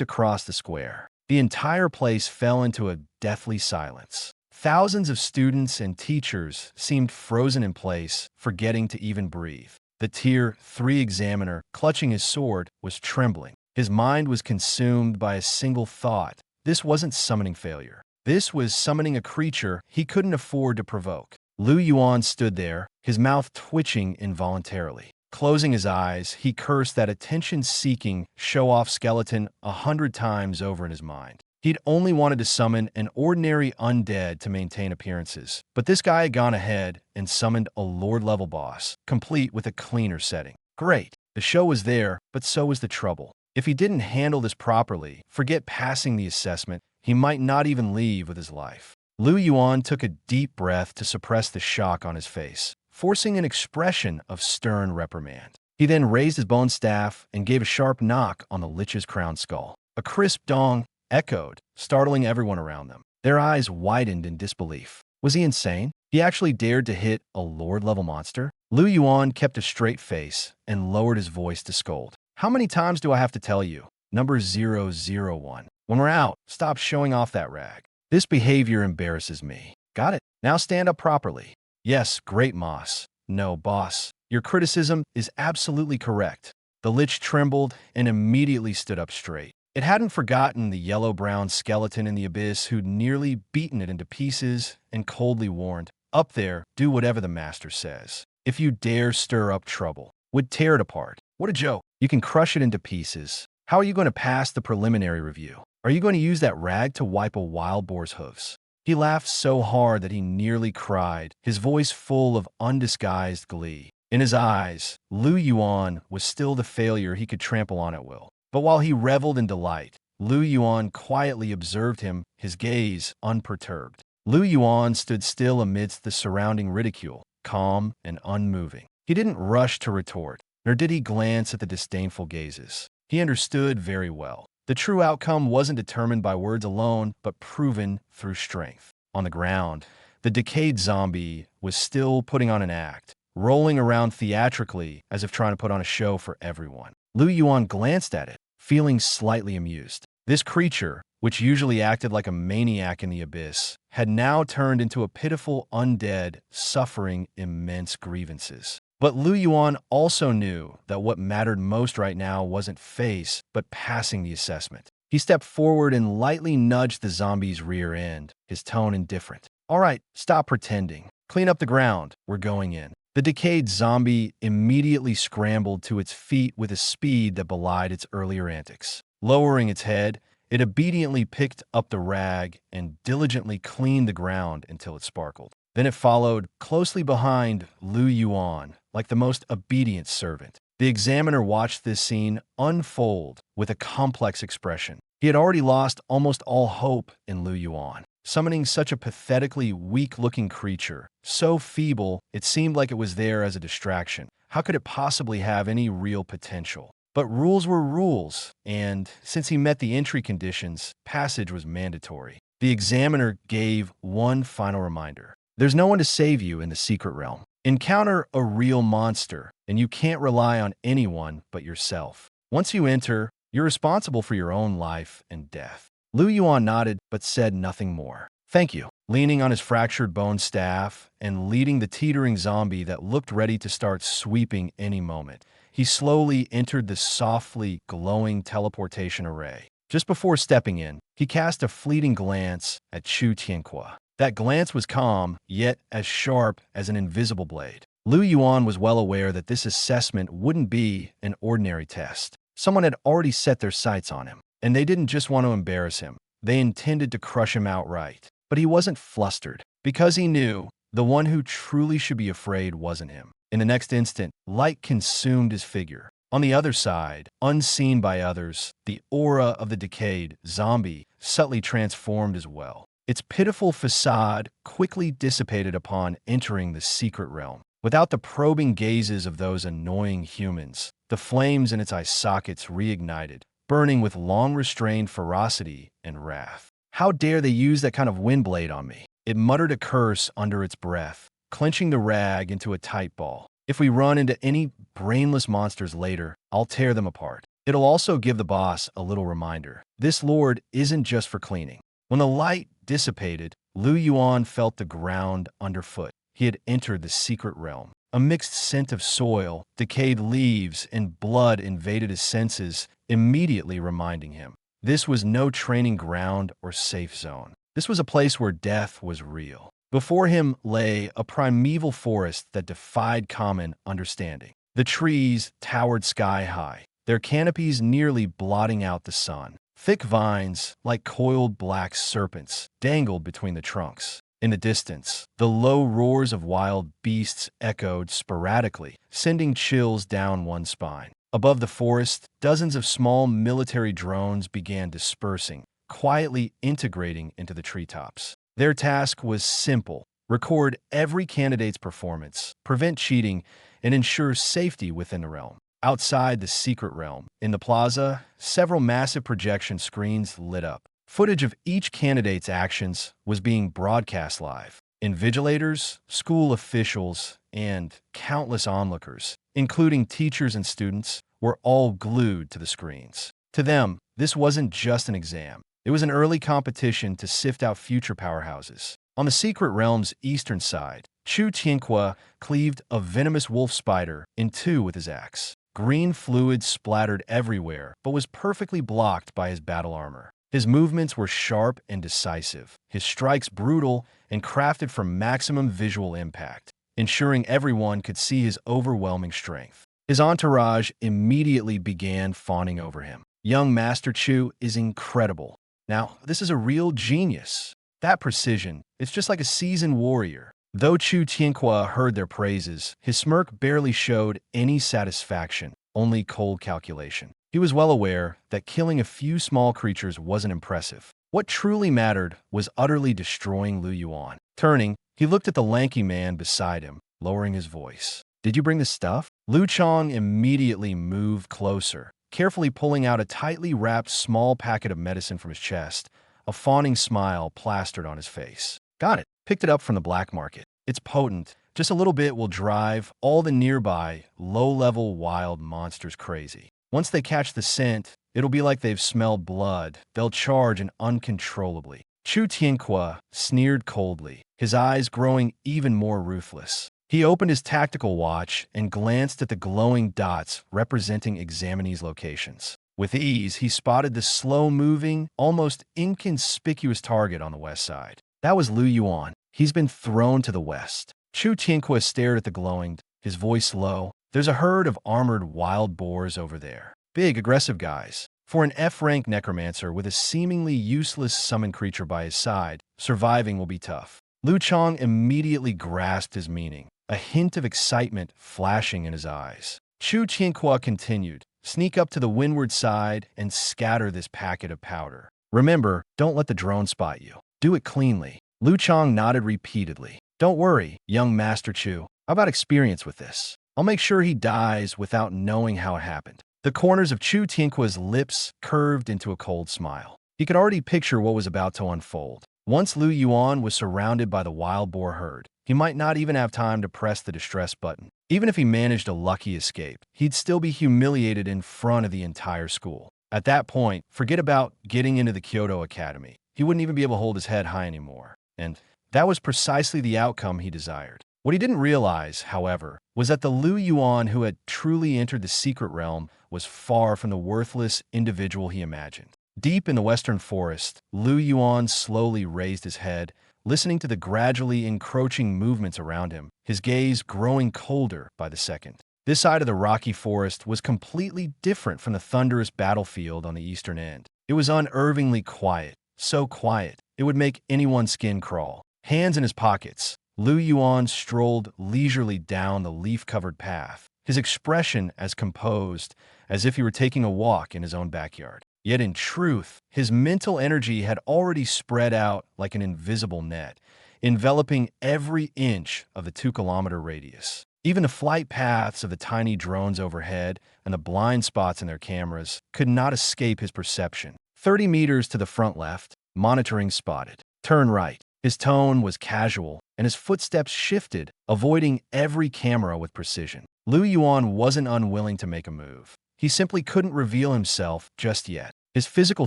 across the square. The entire place fell into a deathly silence. Thousands of students and teachers seemed frozen in place, forgetting to even breathe. The Tier 3 examiner, clutching his sword, was trembling. His mind was consumed by a single thought. This wasn't summoning failure. This was summoning a creature he couldn't afford to provoke. Lu Yuan stood there, his mouth twitching involuntarily. Closing his eyes, he cursed that attention-seeking, show-off skeleton 100 times over in his mind. He'd only wanted to summon an ordinary undead to maintain appearances, but this guy had gone ahead and summoned a Lord-level boss, complete with a cleaner setting. Great. The show was there, but so was the trouble. If he didn't handle this properly, forget passing the assessment, he might not even leave with his life. Lu Yuan took a deep breath to suppress the shock on his face, forcing an expression of stern reprimand. He then raised his bone staff and gave a sharp knock on the Lich's crown skull. A crisp dong echoed, startling everyone around them. Their eyes widened in disbelief. Was he insane? He actually dared to hit a Lord-level monster? Lu Yuan kept a straight face and lowered his voice to scold. "How many times do I have to tell you? Number 001. When we're out, stop showing off that rag. This behavior embarrasses me. Got it? Now stand up properly." "Yes, great Moss. No, boss. Your criticism is absolutely correct." The Lich trembled and immediately stood up straight. It hadn't forgotten the yellow-brown skeleton in the abyss who'd nearly beaten it into pieces and coldly warned, "Up there, do whatever the master says. If you dare stir up trouble, would tear it apart." What a joke. You can crush it into pieces. How are you going to pass the preliminary review? Are you going to use that rag to wipe a wild boar's hoofs? He laughed so hard that he nearly cried, his voice full of undisguised glee. In his eyes, Lu Yuan was still the failure he could trample on at will. But while he reveled in delight, Lu Yuan quietly observed him, his gaze unperturbed. Lu Yuan stood still amidst the surrounding ridicule, calm and unmoving. He didn't rush to retort, nor did he glance at the disdainful gazes. He understood very well. The true outcome wasn't determined by words alone, but proven through strength. On the ground, the decayed zombie was still putting on an act, rolling around theatrically as if trying to put on a show for everyone. Lu Yuan glanced at it, feeling slightly amused. This creature, which usually acted like a maniac in the abyss, had now turned into a pitiful undead suffering immense grievances. But Lu Yuan also knew that what mattered most right now wasn't face, but passing the assessment. He stepped forward and lightly nudged the zombie's rear end, his tone indifferent. "All right, stop pretending. Clean up the ground. We're going in." The decayed zombie immediately scrambled to its feet with a speed that belied its earlier antics. Lowering its head, it obediently picked up the rag and diligently cleaned the ground until it sparkled. Then it followed closely behind Lu Yuan, like the most obedient servant. The examiner watched this scene unfold with a complex expression. He had already lost almost all hope in Lu Yuan. Summoning such a pathetically weak-looking creature, so feeble it seemed like it was there as a distraction. How could it possibly have any real potential? But rules were rules, and since he met the entry conditions, passage was mandatory. The examiner gave one final reminder. There's no one to save you in the secret realm. Encounter a real monster, and you can't rely on anyone but yourself. Once you enter, you're responsible for your own life and death. Lu Yuan nodded, but said nothing more. "Thank you." Leaning on his fractured bone staff and leading the teetering zombie that looked ready to start sweeping any moment, he slowly entered the softly glowing teleportation array. Just before stepping in, he cast a fleeting glance at Chu Tianqua. That glance was calm, yet as sharp as an invisible blade. Lu Yuan was well aware that this assessment wouldn't be an ordinary test. Someone had already set their sights on him, and they didn't just want to embarrass him. They intended to crush him outright. But he wasn't flustered, because he knew the one who truly should be afraid wasn't him. In the next instant, light consumed his figure. On the other side, unseen by others, the aura of the decayed zombie subtly transformed as well. Its pitiful facade quickly dissipated upon entering the secret realm. Without the probing gazes of those annoying humans, the flames in its eye sockets reignited, burning with long-restrained ferocity and wrath. "How dare they use that kind of wind blade on me?" It muttered a curse under its breath, clenching the rag into a tight ball. "If we run into any brainless monsters later, I'll tear them apart." It'll also give the boss a little reminder. This lord isn't just for cleaning. When the light dissipated, Lu Yuan felt the ground underfoot. He had entered the secret realm. A mixed scent of soil, decayed leaves, and blood invaded his senses, immediately reminding him. This was no training ground or safe zone. This was a place where death was real. Before him lay a primeval forest that defied common understanding. The trees towered sky-high, their canopies nearly blotting out the sun. Thick vines, like coiled black serpents, dangled between the trunks. In the distance, the low roars of wild beasts echoed sporadically, sending chills down one's spine. Above the forest, dozens of small military drones began dispersing, quietly integrating into the treetops. Their task was simple: record every candidate's performance, prevent cheating, and ensure safety within the realm. Outside the secret realm, in the plaza, several massive projection screens lit up. Footage of each candidate's actions was being broadcast live. Invigilators, school officials, and countless onlookers, including teachers and students, were all glued to the screens. To them, this wasn't just an exam. It was an early competition to sift out future powerhouses. On the secret realm's eastern side, Chu Tianqua cleaved a venomous wolf spider in two with his axe. Green fluid splattered everywhere, but was perfectly blocked by his battle armor. His movements were sharp and decisive, his strikes brutal and crafted for maximum visual impact, ensuring everyone could see his overwhelming strength. His entourage immediately began fawning over him. Young Master Chu is incredible. Now, this is a real genius. That precision, it's just like a seasoned warrior. Though Chu Tianqua heard their praises, his smirk barely showed any satisfaction, only cold calculation. He was well aware that killing a few small creatures wasn't impressive. What truly mattered was utterly destroying Lu Yuan. Turning, he looked at the lanky man beside him, lowering his voice. "Did you bring the stuff?" Lu Chong immediately moved closer, carefully pulling out a tightly wrapped small packet of medicine from his chest. A fawning smile plastered on his face. "Got it. Picked it up from the black market. It's potent. Just a little bit will drive all the nearby, low-level wild monsters crazy. Once they catch the scent, it'll be like they've smelled blood. They'll charge and uncontrollably." Chu Tianqua sneered coldly, his eyes growing even more ruthless. He opened his tactical watch and glanced at the glowing dots representing examinees' locations. With ease, he spotted the slow-moving, almost inconspicuous target on the west side. That was Lu Yuan. He's been thrown to the west. Chu Tianqua stared at the glowing, his voice low. "There's a herd of armored wild boars over there. Big, aggressive guys. For an F-rank necromancer with a seemingly useless summon creature by his side, surviving will be tough." Lu Chong immediately grasped his meaning, a hint of excitement flashing in his eyes. Chu Tianqua continued, "Sneak up to the windward side and scatter this packet of powder. Remember, don't let the drone spot you. Do it cleanly." Lu Chong nodded repeatedly. "Don't worry, young Master Chu. I've got experience with this. I'll make sure he dies without knowing how it happened." The corners of Chu Tianqua's lips curved into a cold smile. He could already picture what was about to unfold. Once Lu Yuan was surrounded by the wild boar herd, he might not even have time to press the distress button. Even if he managed a lucky escape, he'd still be humiliated in front of the entire school. At that point, forget about getting into the Kyoto Academy. He wouldn't even be able to hold his head high anymore. And that was precisely the outcome he desired. What he didn't realize, however, was that the Lu Yuan who had truly entered the secret realm was far from the worthless individual he imagined. Deep in the western forest, Lu Yuan slowly raised his head, listening to the gradually encroaching movements around him, his gaze growing colder by the second. This side of the rocky forest was completely different from the thunderous battlefield on the eastern end. It was unnervingly quiet, so quiet it would make anyone's skin crawl. Hands in his pockets, Lu Yuan strolled leisurely down the leaf-covered path, his expression as composed as if he were taking a walk in his own backyard. Yet in truth, his mental energy had already spread out like an invisible net, enveloping every inch of the 2-kilometer radius. Even the flight paths of the tiny drones overhead and the blind spots in their cameras could not escape his perception. 30 meters to the front left, monitoring spotted. Turn right. His tone was casual, and his footsteps shifted, avoiding every camera with precision. Lu Yuan wasn't unwilling to make a move. He simply couldn't reveal himself just yet. His physical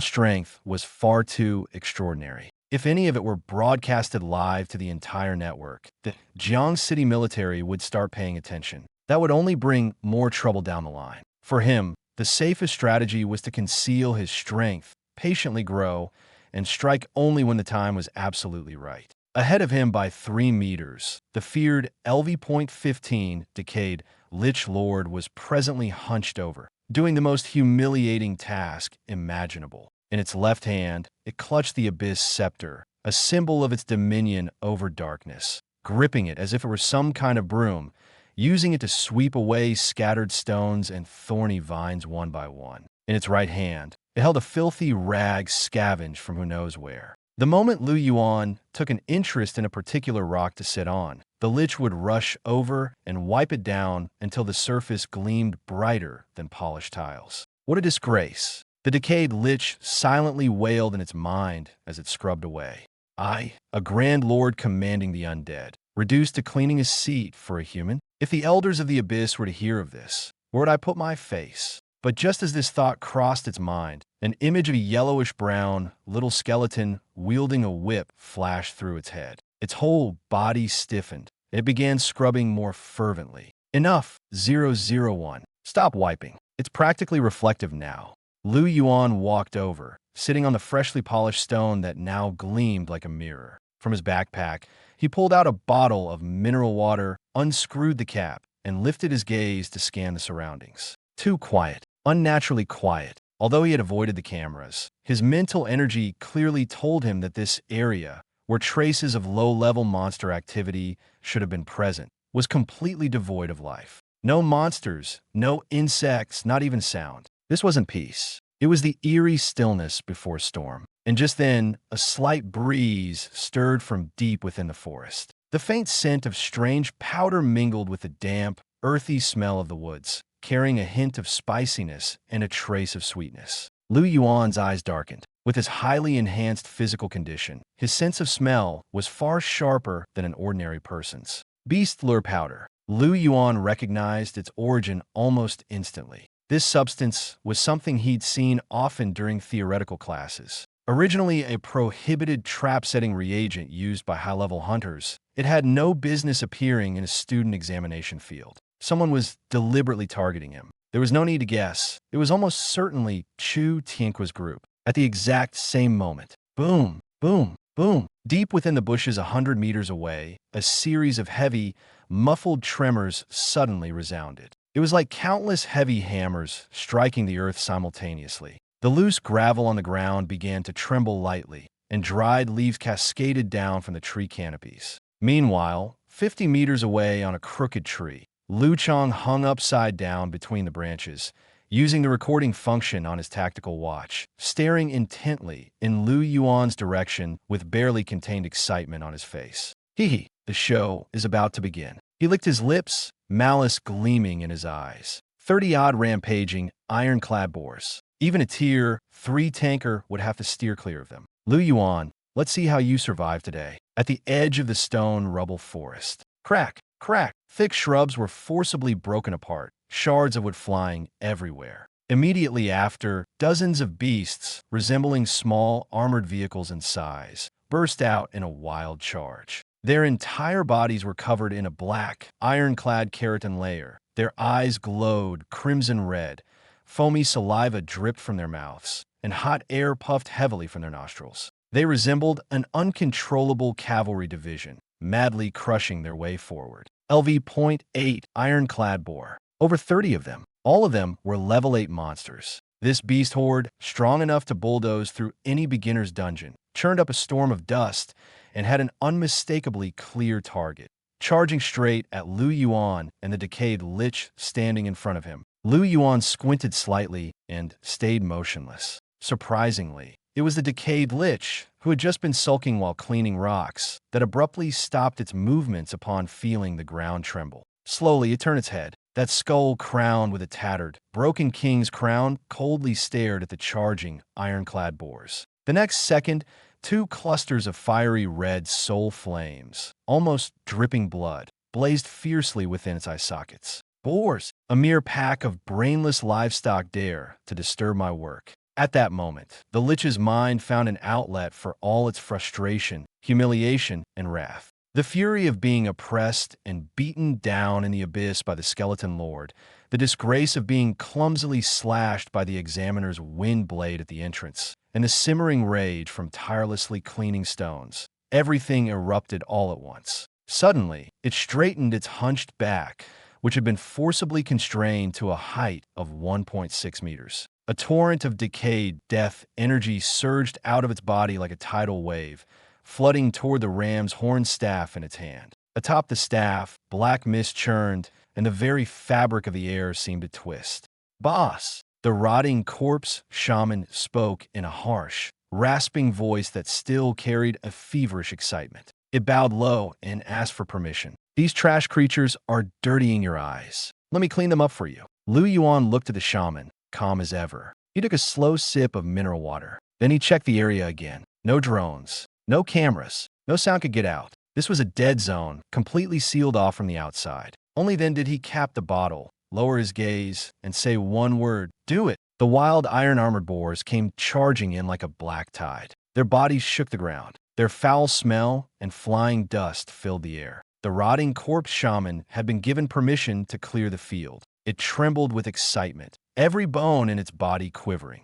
strength was far too extraordinary. If any of it were broadcasted live to the entire network, the Jiang City military would start paying attention. That would only bring more trouble down the line. For him, the safest strategy was to conceal his strength, patiently grow, and strike only when the time was absolutely right. Ahead of him by 3 meters, the feared LV.15 decayed Lich Lord was presently hunched over, doing the most humiliating task imaginable. In its left hand, it clutched the Abyss Scepter, a symbol of its dominion over darkness, gripping it as if it were some kind of broom, using it to sweep away scattered stones and thorny vines one by one. In its right hand, it held a filthy rag scavenged from who knows where. The moment Lu Yuan took an interest in a particular rock to sit on, the Lich would rush over and wipe it down until the surface gleamed brighter than polished tiles. What a disgrace! The decayed Lich silently wailed in its mind as it scrubbed away. I, a Grand Lord commanding the undead, reduced to cleaning a seat for a human? If the elders of the Abyss were to hear of this, where would I put my face? But just as this thought crossed its mind, an image of a yellowish-brown little skeleton wielding a whip flashed through its head. Its whole body stiffened, and it began scrubbing more fervently. Enough, 001. Stop wiping. It's practically reflective now. Lu Yuan walked over, sitting on the freshly polished stone that now gleamed like a mirror. From his backpack, he pulled out a bottle of mineral water, unscrewed the cap, and lifted his gaze to scan the surroundings. Too quiet, unnaturally quiet. Although he had avoided the cameras, his mental energy clearly told him that this area, where traces of low-level monster activity should have been present, was completely devoid of life. No monsters, no insects, not even sound. This wasn't peace. It was the eerie stillness before storm. And just then, a slight breeze stirred from deep within the forest. The faint scent of strange powder mingled with the damp, earthy smell of the woods, carrying a hint of spiciness and a trace of sweetness. Lu Yuan's eyes darkened. With his highly enhanced physical condition, his sense of smell was far sharper than an ordinary person's. Beast lure powder. Lu Yuan recognized its origin almost instantly. This substance was something he'd seen often during theoretical classes. Originally a prohibited trap-setting reagent used by high-level hunters, it had no business appearing in a student examination field. Someone was deliberately targeting him. There was no need to guess. It was almost certainly Chu Tianqua's group. At the exact same moment, boom, boom, boom. Deep within the bushes 100 meters away, a series of heavy, muffled tremors suddenly resounded. It was like countless heavy hammers striking the earth simultaneously. The loose gravel on the ground began to tremble lightly, and dried leaves cascaded down from the tree canopies. Meanwhile, 50 meters away on a crooked tree, Lu Chang hung upside down between the branches, using the recording function on his tactical watch, staring intently in Lu Yuan's direction with barely contained excitement on his face. Hee, the show is about to begin. He licked his lips, malice gleaming in his eyes. 30-odd rampaging, ironclad boars. Even a Tier 3 tanker would have to steer clear of them. Lu Yuan, let's see how you survive today. At the edge of the stone rubble forest. Crack, crack. Thick shrubs were forcibly broken apart, shards of wood flying everywhere. Immediately after, dozens of beasts, resembling small armored vehicles in size, burst out in a wild charge. Their entire bodies were covered in a black, ironclad keratin layer. Their eyes glowed crimson red, foamy saliva dripped from their mouths, and hot air puffed heavily from their nostrils. They resembled an uncontrollable cavalry division, madly crushing their way forward. LV.8 ironclad bore. Over 30 of them. All of them were level 8 monsters. This beast horde, strong enough to bulldoze through any beginner's dungeon, churned up a storm of dust and had an unmistakably clear target. Charging straight at Lu Yuan and the decayed lich standing in front of him. Lu Yuan squinted slightly and stayed motionless. Surprisingly, it was the decayed lich, who had just been sulking while cleaning rocks, that abruptly stopped its movements upon feeling the ground tremble. Slowly, it turned its head. That skull crowned with a tattered, broken king's crown coldly stared at the charging, ironclad boars. The next second, 2 clusters of fiery red soul flames, almost dripping blood, blazed fiercely within its eye sockets. Boars, a mere pack of brainless livestock, dare to disturb my work. At that moment, the lich's mind found an outlet for all its frustration, humiliation, and wrath. The fury of being oppressed and beaten down in the abyss by the skeleton lord, the disgrace of being clumsily slashed by the examiner's wind blade at the entrance, and the simmering rage from tirelessly cleaning stones. Everything erupted all at once. Suddenly, it straightened its hunched back, which had been forcibly constrained to a height of 1.6 meters. A torrent of decayed death energy surged out of its body like a tidal wave, flooding toward the ram's horn staff in its hand. Atop the staff, black mist churned, and the very fabric of the air seemed to twist. "Boss!" The rotting corpse shaman spoke in a harsh, rasping voice that still carried a feverish excitement. It bowed low and asked for permission. "These trash creatures are dirtying your eyes. Let me clean them up for you." Lu Yuan looked at the shaman, calm as ever. He took a slow sip of mineral water. Then he checked the area again. No drones, no cameras, no sound could get out. This was a dead zone, completely sealed off from the outside. Only then did he cap the bottle, lower his gaze, and say one word: "Do it." The wild iron-armored boars came charging in like a black tide. Their bodies shook the ground. Their foul smell and flying dust filled the air. The rotting corpse shaman had been given permission to clear the field. It trembled with excitement, every bone in its body quivering.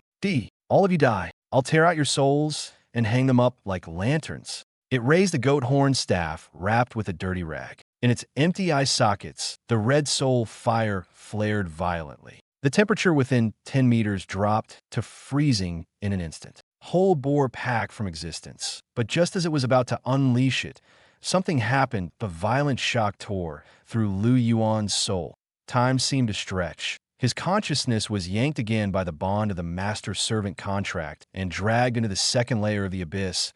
All of you die. I'll tear out your souls and hang them up like lanterns." It raised a goat horn staff wrapped with a dirty rag. In its empty eye sockets, the red soul fire flared violently. The temperature within 10 meters dropped to freezing in an instant. Whole bore packed from existence. But just as it was about to unleash it, something happened. A violent shock tore through Lu Yuan's soul. Time seemed to stretch. His consciousness was yanked again by the bond of the master-servant contract and dragged into the second layer of the abyss,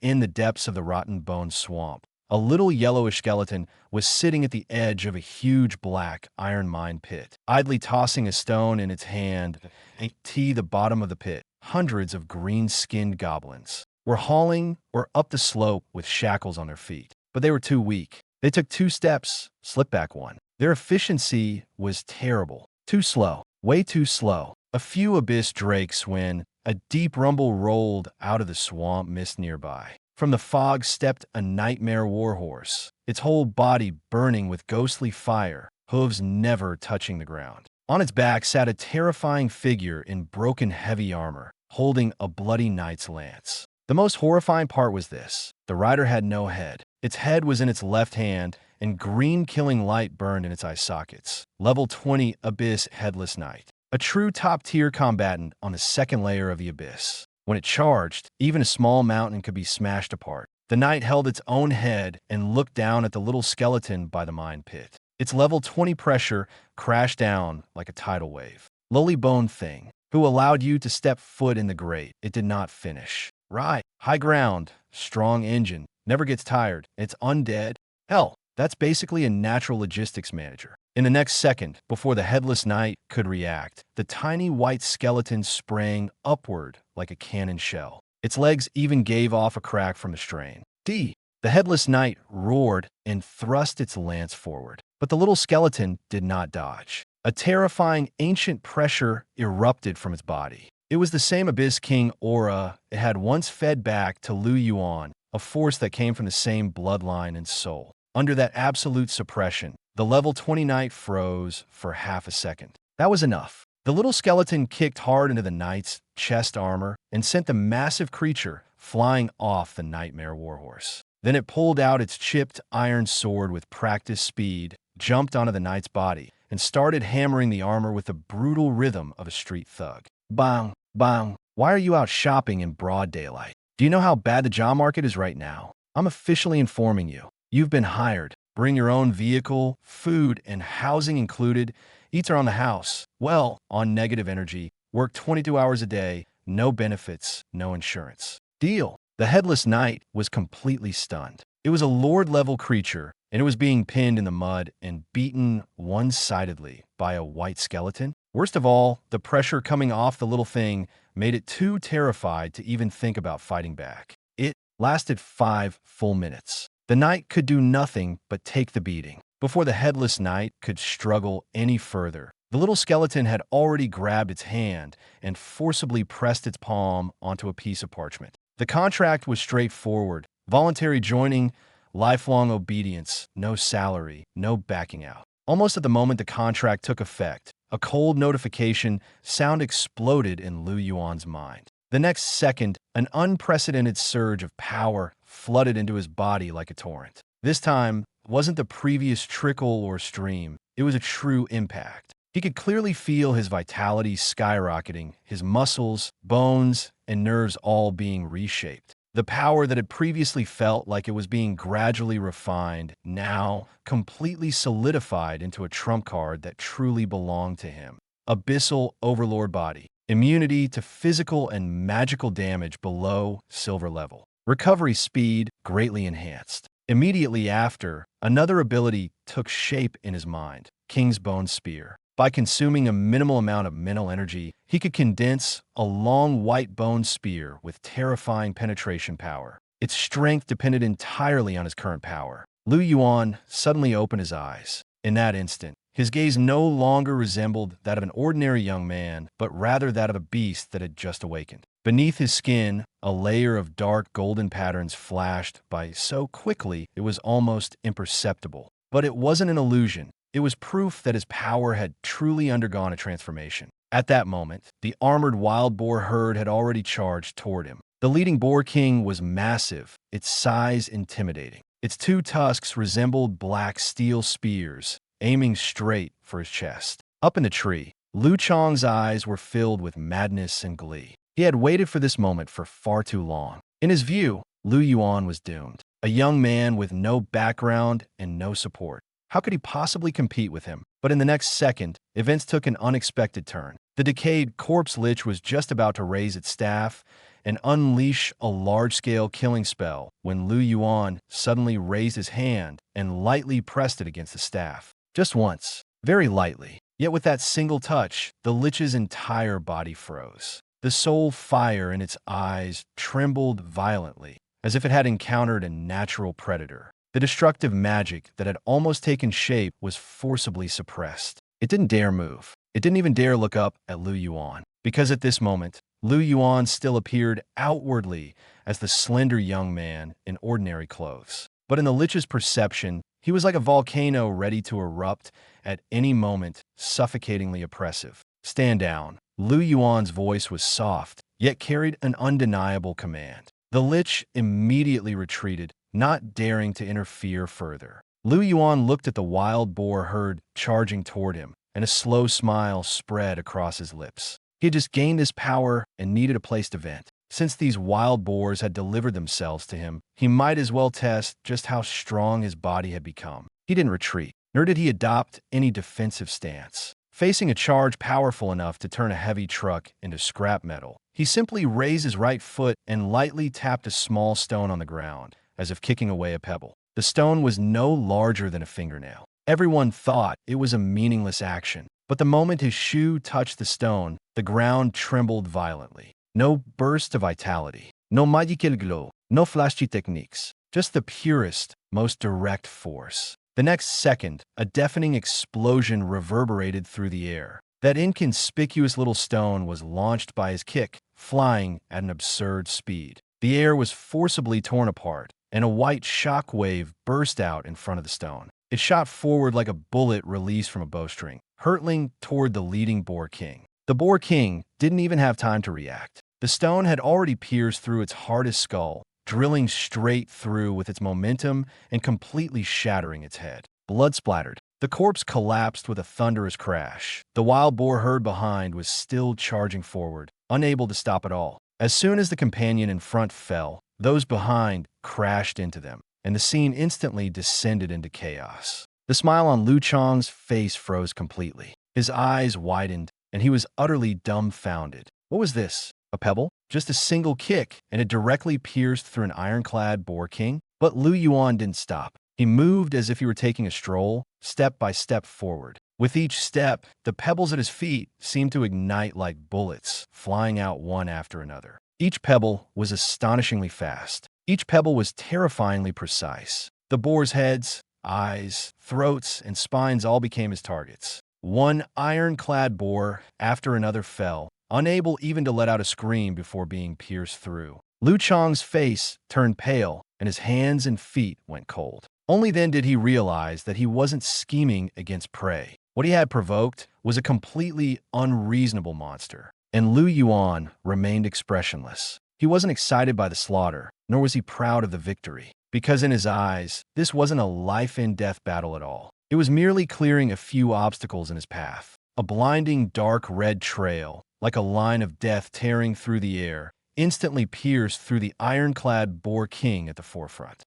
in the depths of the rotten bone swamp. A little yellowish skeleton was sitting at the edge of a huge black iron mine pit, idly tossing a stone in its hand to the bottom of the pit. Hundreds of green-skinned goblins were hauling or up the slope with shackles on their feet, but they were too weak. They took 2 steps, slipped back 1. Their efficiency was terrible. Too slow, way too slow. A few abyss drakes when a deep rumble rolled out of the swamp mist nearby. From the fog stepped a nightmare warhorse, its whole body burning with ghostly fire, hooves never touching the ground. On its back sat a terrifying figure in broken heavy armor, holding a bloody knight's lance. The most horrifying part was this: the rider had no head. Its head was in its left hand, and green killing light burned in its eye sockets. Level 20 Abyss Headless Knight. A true top-tier combatant on the second layer of the abyss. When it charged, even a small mountain could be smashed apart. The knight held its own head and looked down at the little skeleton by the mine pit. Its level 20 pressure crashed down like a tidal wave. Lowly boned thing, who allowed you to step foot in the grate. It did not finish. Right. High ground, strong engine, never gets tired. It's undead. Hell, that's basically a natural logistics manager. In the next second, before the headless knight could react, the tiny white skeleton sprang upward like a cannon shell. Its legs even gave off a crack from the strain. The headless knight roared and thrust its lance forward. But the little skeleton did not dodge. A terrifying ancient pressure erupted from its body. It was the same Abyss King aura it had once fed back to Lu Yuan, a force that came from the same bloodline and soul. Under that absolute suppression, the level 20 knight froze for half a second. That was enough. The little skeleton kicked hard into the knight's chest armor and sent the massive creature flying off the nightmare warhorse. Then it pulled out its chipped iron sword with practiced speed, jumped onto the knight's body, and started hammering the armor with the brutal rhythm of a street thug. Bang, bang. Why are you out shopping in broad daylight? Do you know how bad the job market is right now? I'm officially informing you. You've been hired. Bring your own vehicle, food, and housing included. Eats are on the house. Well, on negative energy. Work 22 hours a day. No benefits, no insurance. Deal. The headless knight was completely stunned. It was a lord-level creature, and it was being pinned in the mud and beaten one-sidedly by a white skeleton. Worst of all, the pressure coming off the little thing made it too terrified to even think about fighting back. It lasted 5 full minutes. The knight could do nothing but take the beating. Before the headless knight could struggle any further, the little skeleton had already grabbed its hand and forcibly pressed its palm onto a piece of parchment. The contract was straightforward: voluntary joining, lifelong obedience, no salary, no backing out. Almost at the moment the contract took effect, a cold notification sound exploded in Lu Yuan's mind. The next second, an unprecedented surge of power flooded into his body like a torrent. This time, it wasn't the previous trickle or stream, it was a true impact. He could clearly feel his vitality skyrocketing, his muscles, bones, and nerves all being reshaped. The power that had previously felt like it was being gradually refined, now completely solidified into a trump card that truly belonged to him. Abyssal Overlord Body. Immunity to physical and magical damage below silver level. Recovery speed greatly enhanced. Immediately after, another ability took shape in his mind: King's Bone Spear. By consuming a minimal amount of mental energy, he could condense a long white bone spear with terrifying penetration power. Its strength depended entirely on his current power. Lu Yuan suddenly opened his eyes. In that instant, his gaze no longer resembled that of an ordinary young man, but rather that of a beast that had just awakened. Beneath his skin, a layer of dark golden patterns flashed by so quickly it was almost imperceptible. But it wasn't an illusion. It was proof that his power had truly undergone a transformation. At that moment, the armored wild boar herd had already charged toward him. The leading boar king was massive, its size intimidating. Its 2 tusks resembled black steel spears, aiming straight for his chest. Up in the tree, Lu Chong's eyes were filled with madness and glee. He had waited for this moment for far too long. In his view, Lu Yuan was doomed. A young man with no background and no support. How could he possibly compete with him? But in the next second, events took an unexpected turn. The decayed corpse lich was just about to raise its staff and unleash a large-scale killing spell when Lu Yuan suddenly raised his hand and lightly pressed it against the staff. Just once, very lightly. Yet with that single touch, the lich's entire body froze. The soul fire in its eyes trembled violently, as if it had encountered a natural predator. The destructive magic that had almost taken shape was forcibly suppressed. It didn't dare move. It didn't even dare look up at Lu Yuan, because at this moment, Lu Yuan still appeared outwardly as the slender young man in ordinary clothes. But in the lich's perception, he was like a volcano ready to erupt at any moment, suffocatingly oppressive. Stand down. Lu Yuan's voice was soft, yet carried an undeniable command. The lich immediately retreated, not daring to interfere further. Lu Yuan looked at the wild boar herd charging toward him, and a slow smile spread across his lips. He had just gained his power and needed a place to vent. Since these wild boars had delivered themselves to him, he might as well test just how strong his body had become. He didn't retreat, nor did he adopt any defensive stance. Facing a charge powerful enough to turn a heavy truck into scrap metal, he simply raised his right foot and lightly tapped a small stone on the ground, as if kicking away a pebble. The stone was no larger than a fingernail. Everyone thought it was a meaningless action, but the moment his shoe touched the stone, the ground trembled violently. No burst of vitality, no magical glow, no flashy techniques, just the purest, most direct force. The next second, a deafening explosion reverberated through the air. That inconspicuous little stone was launched by his kick, flying at an absurd speed. The air was forcibly torn apart, and a white shock wave burst out in front of the stone. It shot forward like a bullet released from a bowstring, hurtling toward the leading boar king. The boar king didn't even have time to react. The stone had already pierced through its hardest skull, drilling straight through with its momentum and completely shattering its head. Blood splattered. The corpse collapsed with a thunderous crash. The wild boar herd behind was still charging forward, unable to stop at all. As soon as the companion in front fell, those behind crashed into them, and the scene instantly descended into chaos. The smile on Lu Chang's face froze completely. His eyes widened, and he was utterly dumbfounded. What was this? A pebble? Just a single kick, and it directly pierced through an ironclad boar king? But Lu Yuan didn't stop. He moved as if he were taking a stroll, step by step forward. With each step, the pebbles at his feet seemed to ignite like bullets, flying out one after another. Each pebble was astonishingly fast. Each pebble was terrifyingly precise. The boar's heads, eyes, throats, and spines all became his targets. One ironclad boar after another fell, unable even to let out a scream before being pierced through. Lu Chang's face turned pale, and his hands and feet went cold. Only then did he realize that he wasn't scheming against prey. What he had provoked was a completely unreasonable monster, and Lu Yuan remained expressionless. He wasn't excited by the slaughter, nor was he proud of the victory, because in his eyes, this wasn't a life-and-death battle at all. It was merely clearing a few obstacles in his path. A blinding dark red trail, like a line of death tearing through the air, instantly pierced through the ironclad boar king at the forefront.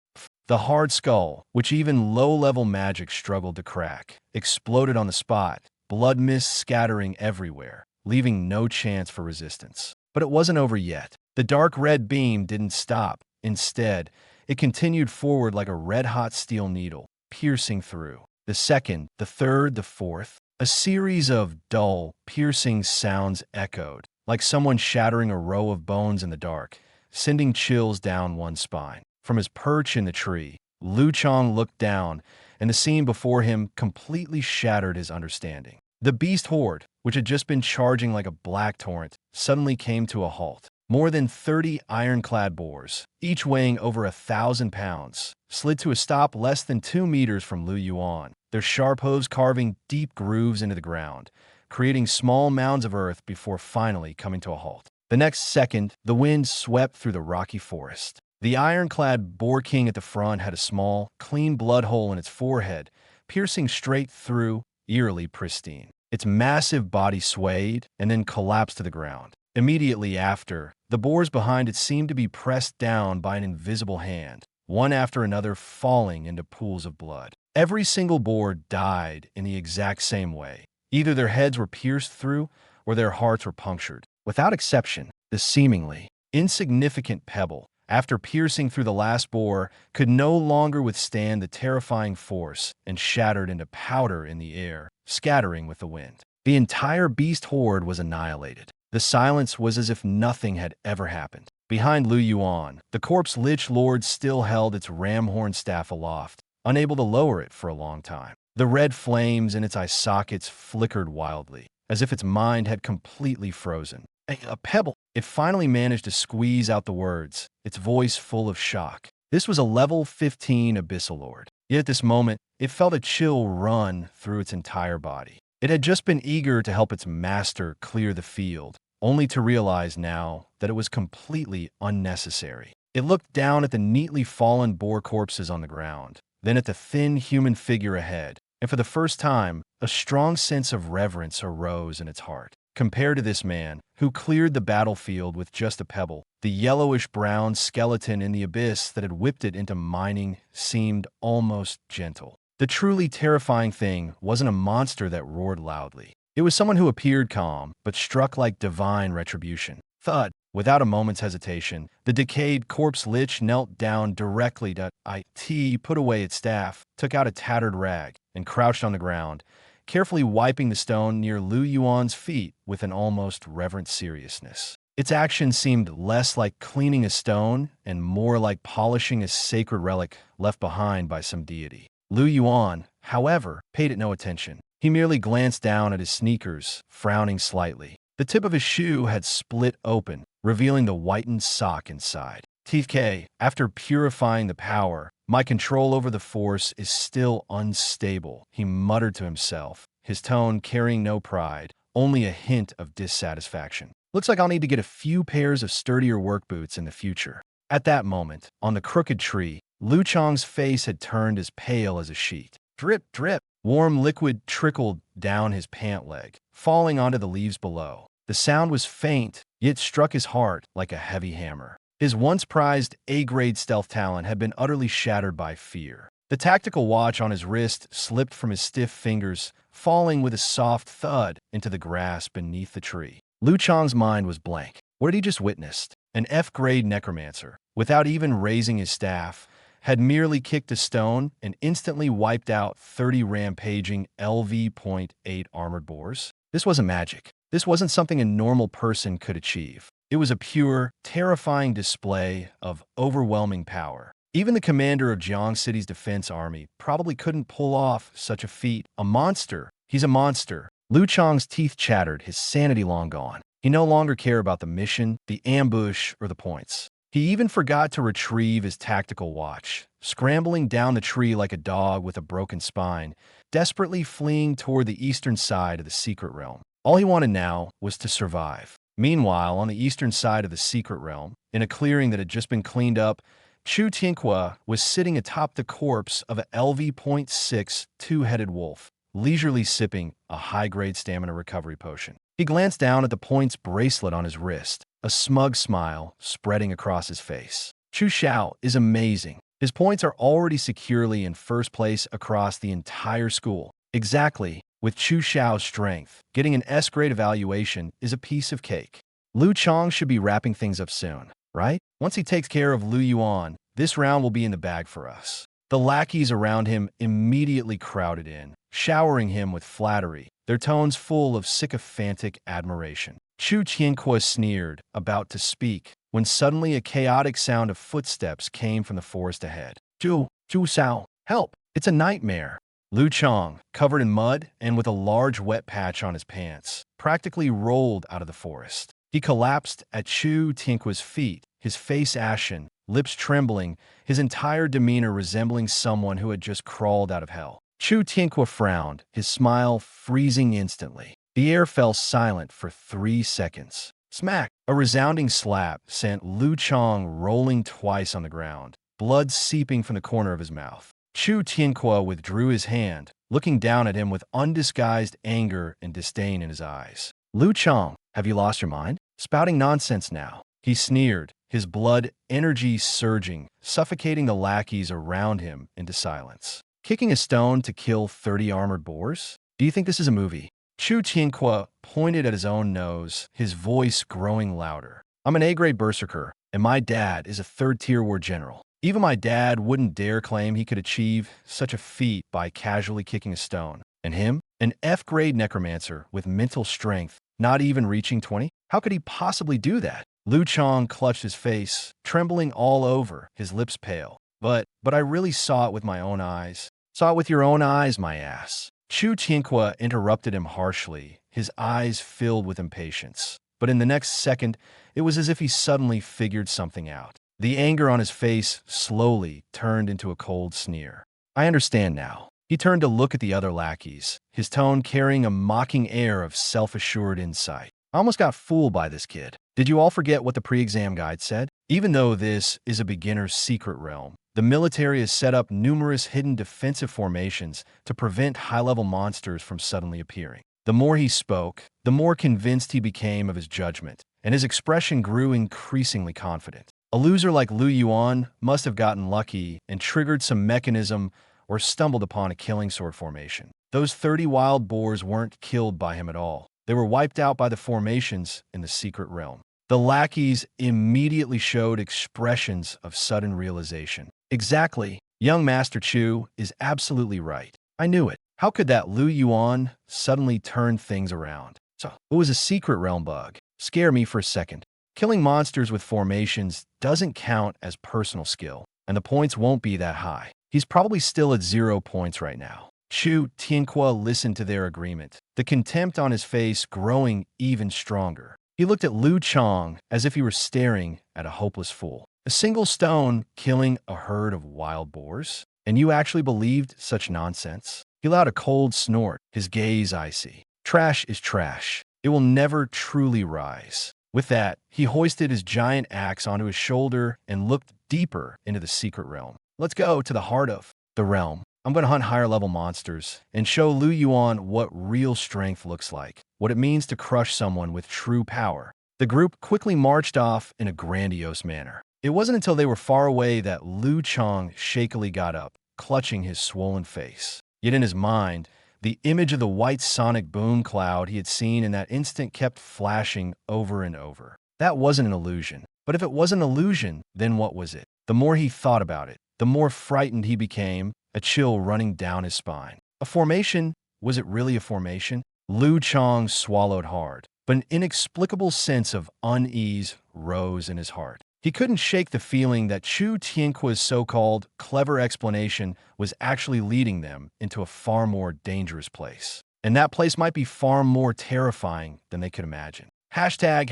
The hard skull, which even low-level magic struggled to crack, exploded on the spot, blood mist scattering everywhere, leaving no chance for resistance. But it wasn't over yet. The dark red beam didn't stop. Instead, it continued forward like a red-hot steel needle, piercing through. The second, the third, the fourth. A series of dull, piercing sounds echoed, like someone shattering a row of bones in the dark, sending chills down one's spine. From his perch in the tree, Lu Chang looked down, and the scene before him completely shattered his understanding. The beast horde, which had just been charging like a black torrent, suddenly came to a halt. More than 30 ironclad boars, each weighing over 1,000 pounds, slid to a stop less than 2 meters from Lu Yuan, their sharp hooves carving deep grooves into the ground, creating small mounds of earth before finally coming to a halt. The next second, the wind swept through the rocky forest. The ironclad boar king at the front had a small, clean blood hole in its forehead, piercing straight through, eerily pristine. Its massive body swayed and then collapsed to the ground. Immediately after, the boars behind it seemed to be pressed down by an invisible hand, one after another falling into pools of blood. Every single boar died in the exact same way. Either their heads were pierced through or their hearts were punctured. Without exception, the seemingly insignificant pebble, after piercing through the last boar, could no longer withstand the terrifying force and shattered into powder in the air, scattering with the wind. The entire beast horde was annihilated. The silence was as if nothing had ever happened. Behind Lu Yuan, the corpse lich lord still held its ram-horn staff aloft, unable to lower it for a long time. The red flames in its eye sockets flickered wildly, as if its mind had completely frozen. A pebble. It finally managed to squeeze out the words, its voice full of shock. This was a level 15 Abyssal Lord. Yet at this moment, it felt a chill run through its entire body. It had just been eager to help its master clear the field, only to realize now that it was completely unnecessary. It looked down at the neatly fallen boar corpses on the ground, then at the thin human figure ahead, and for the first time, a strong sense of reverence arose in its heart. Compared to this man, who cleared the battlefield with just a pebble, the yellowish-brown skeleton in the abyss that had whipped it into mining seemed almost gentle. The truly terrifying thing wasn't a monster that roared loudly. It was someone who appeared calm, but struck like divine retribution. Thud! Without a moment's hesitation, the decayed corpse lich knelt down directly to it, put away its staff, took out a tattered rag, and crouched on the ground, carefully wiping the stone near Lu Yuan's feet with an almost reverent seriousness. Its action seemed less like cleaning a stone and more like polishing a sacred relic left behind by some deity. Lu Yuan, however, paid it no attention. He merely glanced down at his sneakers, frowning slightly. The tip of his shoe had split open, revealing the whitened sock inside. TK, after purifying the power, my control over the force is still unstable, he muttered to himself, his tone carrying no pride, only a hint of dissatisfaction. Looks like I'll need to get a few pairs of sturdier work boots in the future. At that moment, on the crooked tree, Lu Chong's face had turned as pale as a sheet. Drip, drip. Warm liquid trickled down his pant leg, falling onto the leaves below. The sound was faint, yet struck his heart like a heavy hammer. His once prized A-grade stealth talent had been utterly shattered by fear. The tactical watch on his wrist slipped from his stiff fingers, falling with a soft thud into the grass beneath the tree. Lu Chong's mind was blank. What had he just witnessed? An F-grade necromancer, without even raising his staff, had merely kicked a stone and instantly wiped out 30 rampaging LV.8 armored boars. This wasn't magic. This wasn't something a normal person could achieve. It was a pure, terrifying display of overwhelming power. Even the commander of Jiang City's defense army probably couldn't pull off such a feat. A monster. He's a monster. Lu Chong's teeth chattered, his sanity long gone. He no longer cared about the mission, the ambush, or the points. He even forgot to retrieve his tactical watch, scrambling down the tree like a dog with a broken spine, desperately fleeing toward the eastern side of the secret realm. All he wanted now was to survive. Meanwhile, on the eastern side of the secret realm, in a clearing that had just been cleaned up, Chu Tianqua was sitting atop the corpse of a LV.6 two-headed wolf, leisurely sipping a high-grade stamina recovery potion. He glanced down at the points bracelet on his wrist, a smug smile spreading across his face. Chu Xiao is amazing. His points are already securely in first place across the entire school. Exactly, with Chu Xiao's strength, getting an S-grade evaluation is a piece of cake. Lu Chong should be wrapping things up soon, right? Once he takes care of Lu Yuan, this round will be in the bag for us. The lackeys around him immediately crowded in, showering him with flattery, their tones full of sycophantic admiration. Chu Tianqua sneered, about to speak, when suddenly a chaotic sound of footsteps came from the forest ahead. Zhu Xiao, help! It's a nightmare! Lu Chong, covered in mud and with a large wet patch on his pants, practically rolled out of the forest. He collapsed at Chu Tianqua's feet, his face ashen, lips trembling, his entire demeanor resembling someone who had just crawled out of hell. Chu Tianqua frowned, his smile freezing instantly. The air fell silent for 3 seconds. Smack! A resounding slap sent Lu Chong rolling twice on the ground, blood seeping from the corner of his mouth. Chu Tianqua withdrew his hand, looking down at him with undisguised anger and disdain in his eyes. Lu Chong, have you lost your mind? Spouting nonsense now. He sneered, his blood energy surging, suffocating the lackeys around him into silence. Kicking a stone to kill 30 armored boars? Do you think this is a movie? Chu Tianqua pointed at his own nose, his voice growing louder. I'm an A-grade berserker, and my dad is a third-tier war general. Even my dad wouldn't dare claim he could achieve such a feat by casually kicking a stone. And him? An F-grade necromancer with mental strength, not even reaching 20? How could he possibly do that? Lu Chong clutched his face, trembling all over, his lips pale. But I really saw it with my own eyes. Saw it with your own eyes, my ass. Chu Tianqua interrupted him harshly, his eyes filled with impatience. But in the next second, it was as if he suddenly figured something out. The anger on his face slowly turned into a cold sneer. I understand now. He turned to look at the other lackeys, his tone carrying a mocking air of self-assured insight. I almost got fooled by this kid. Did you all forget what the pre-exam guide said? Even though this is a beginner's secret realm, the military has set up numerous hidden defensive formations to prevent high-level monsters from suddenly appearing. The more he spoke, the more convinced he became of his judgment, and his expression grew increasingly confident. A loser like Lu Yuan must have gotten lucky and triggered some mechanism or stumbled upon a killing sword formation. Those 30 wild boars weren't killed by him at all. They were wiped out by the formations in the secret realm. The lackeys immediately showed expressions of sudden realization. Exactly. Young Master Chu is absolutely right. I knew it. How could that Lu Yuan suddenly turn things around? So, it was a secret realm bug. Scare me for a second. Killing monsters with formations doesn't count as personal skill, and the points won't be that high. He's probably still at 0 points right now. Chu Tianqua listened to their agreement, the contempt on his face growing even stronger. He looked at Lu Chong as if he were staring at a hopeless fool. A single stone killing a herd of wild boars? And you actually believed such nonsense? He let out a cold snort, his gaze icy. Trash is trash. It will never truly rise. With that, he hoisted his giant axe onto his shoulder and looked deeper into the secret realm. Let's go to the heart of the realm. I'm going to hunt higher-level monsters and show Lu Yuan what real strength looks like, what it means to crush someone with true power. The group quickly marched off in a grandiose manner. It wasn't until they were far away that Lu Chang shakily got up, clutching his swollen face. Yet in his mind, the image of the white sonic boom cloud he had seen in that instant kept flashing over and over. That wasn't an illusion. But if it was an illusion, then what was it? The more he thought about it, the more frightened he became, a chill running down his spine. A formation? Was it really a formation? Lu Chang swallowed hard, but an inexplicable sense of unease rose in his heart. He couldn't shake the feeling that Chu Tianqua's so-called clever explanation was actually leading them into a far more dangerous place. And that place might be far more terrifying than they could imagine. Hashtag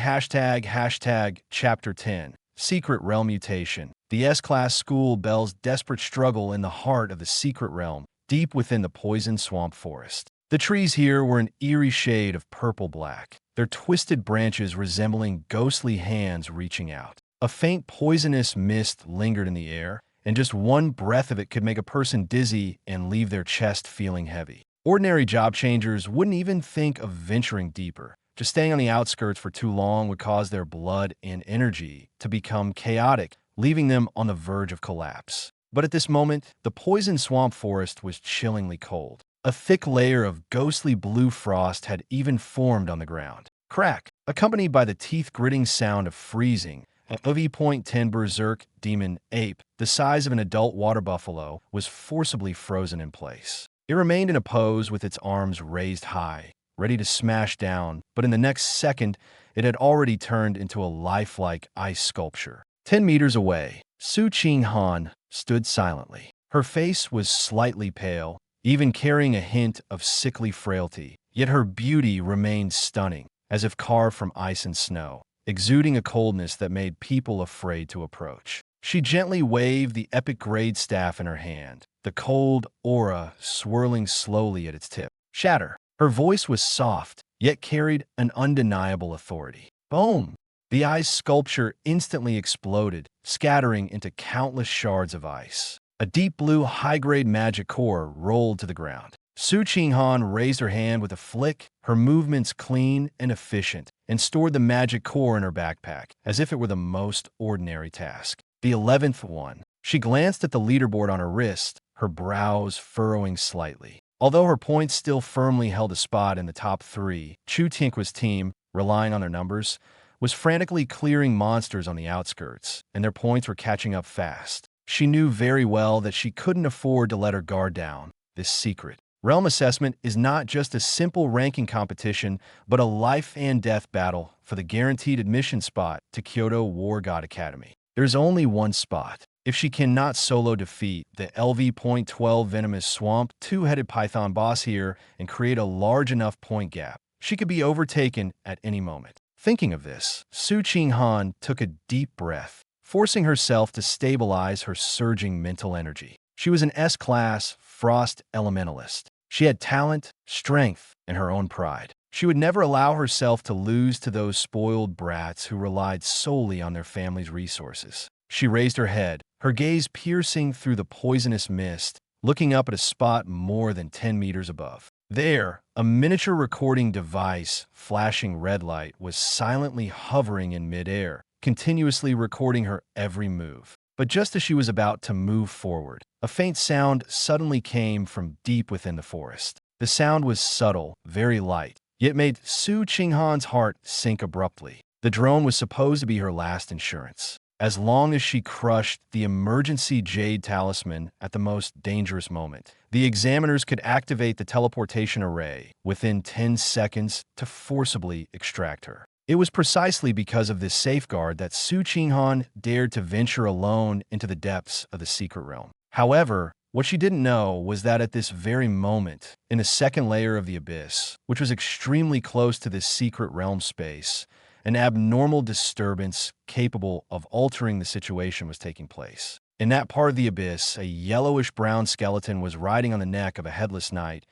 Chapter 10. Secret Realm Mutation. The S-Class School Belle's desperate struggle in the heart of the secret realm, deep within the poison swamp forest. The trees here were an eerie shade of purple-black, their twisted branches resembling ghostly hands reaching out. A faint poisonous mist lingered in the air, and just one breath of it could make a person dizzy and leave their chest feeling heavy. Ordinary job changers wouldn't even think of venturing deeper. Just staying on the outskirts for too long would cause their blood and energy to become chaotic, leaving them on the verge of collapse. But at this moment, the poison swamp forest was chillingly cold. A thick layer of ghostly blue frost had even formed on the ground. Crack, accompanied by the teeth-gritting sound of freezing, an OV.10 berserk demon ape, the size of an adult water buffalo, was forcibly frozen in place. It remained in a pose with its arms raised high, ready to smash down, but in the next second, it had already turned into a lifelike ice sculpture. 10 meters away, Su Qinghan stood silently. Her face was slightly pale, even carrying a hint of sickly frailty, yet her beauty remained stunning, as if carved from ice and snow, exuding a coldness that made people afraid to approach. She gently waved the epic grade staff in her hand, the cold aura swirling slowly at its tip. Shatter. Her voice was soft, yet carried an undeniable authority. Boom! The ice sculpture instantly exploded, scattering into countless shards of ice. A deep blue high-grade magic core rolled to the ground. Su Qinghan raised her hand with a flick, her movements clean and efficient, and stored the magic core in her backpack, as if it were the most ordinary task. The 11th one. She glanced at the leaderboard on her wrist, her brows furrowing slightly. Although her points still firmly held a spot in the top 3, Chu Tianqua's team, relying on their numbers, was frantically clearing monsters on the outskirts, and their points were catching up fast. She knew very well that she couldn't afford to let her guard down. This secret realm assessment is not just a simple ranking competition, but a life and death battle for the guaranteed admission spot to Kyoto War God Academy. There's only one spot. If she cannot solo defeat the LV.12 venomous swamp two-headed python boss here and create a large enough point gap, she could be overtaken at any moment. Thinking of this, Su Qinghan took a deep breath, forcing herself to stabilize her surging mental energy. She was an S-Class Frost Elementalist. She had talent, strength, and her own pride. She would never allow herself to lose to those spoiled brats who relied solely on their family's resources. She raised her head, her gaze piercing through the poisonous mist, looking up at a spot more than 10 meters above. There, a miniature recording device, flashing red light, was silently hovering in midair, continuously recording her every move. But just as she was about to move forward, a faint sound suddenly came from deep within the forest. The sound was subtle, very light, yet made Su Qinghan's heart sink abruptly. The drone was supposed to be her last insurance. As long as she crushed the emergency jade talisman at the most dangerous moment, the examiners could activate the teleportation array within 10 seconds to forcibly extract her. It was precisely because of this safeguard that Su Qinghan dared to venture alone into the depths of the secret realm. However, what she didn't know was that at this very moment, in the second layer of the abyss, which was extremely close to this secret realm space, an abnormal disturbance capable of altering the situation was taking place. In that part of the abyss, a yellowish-brown skeleton was riding on the neck of a headless knight,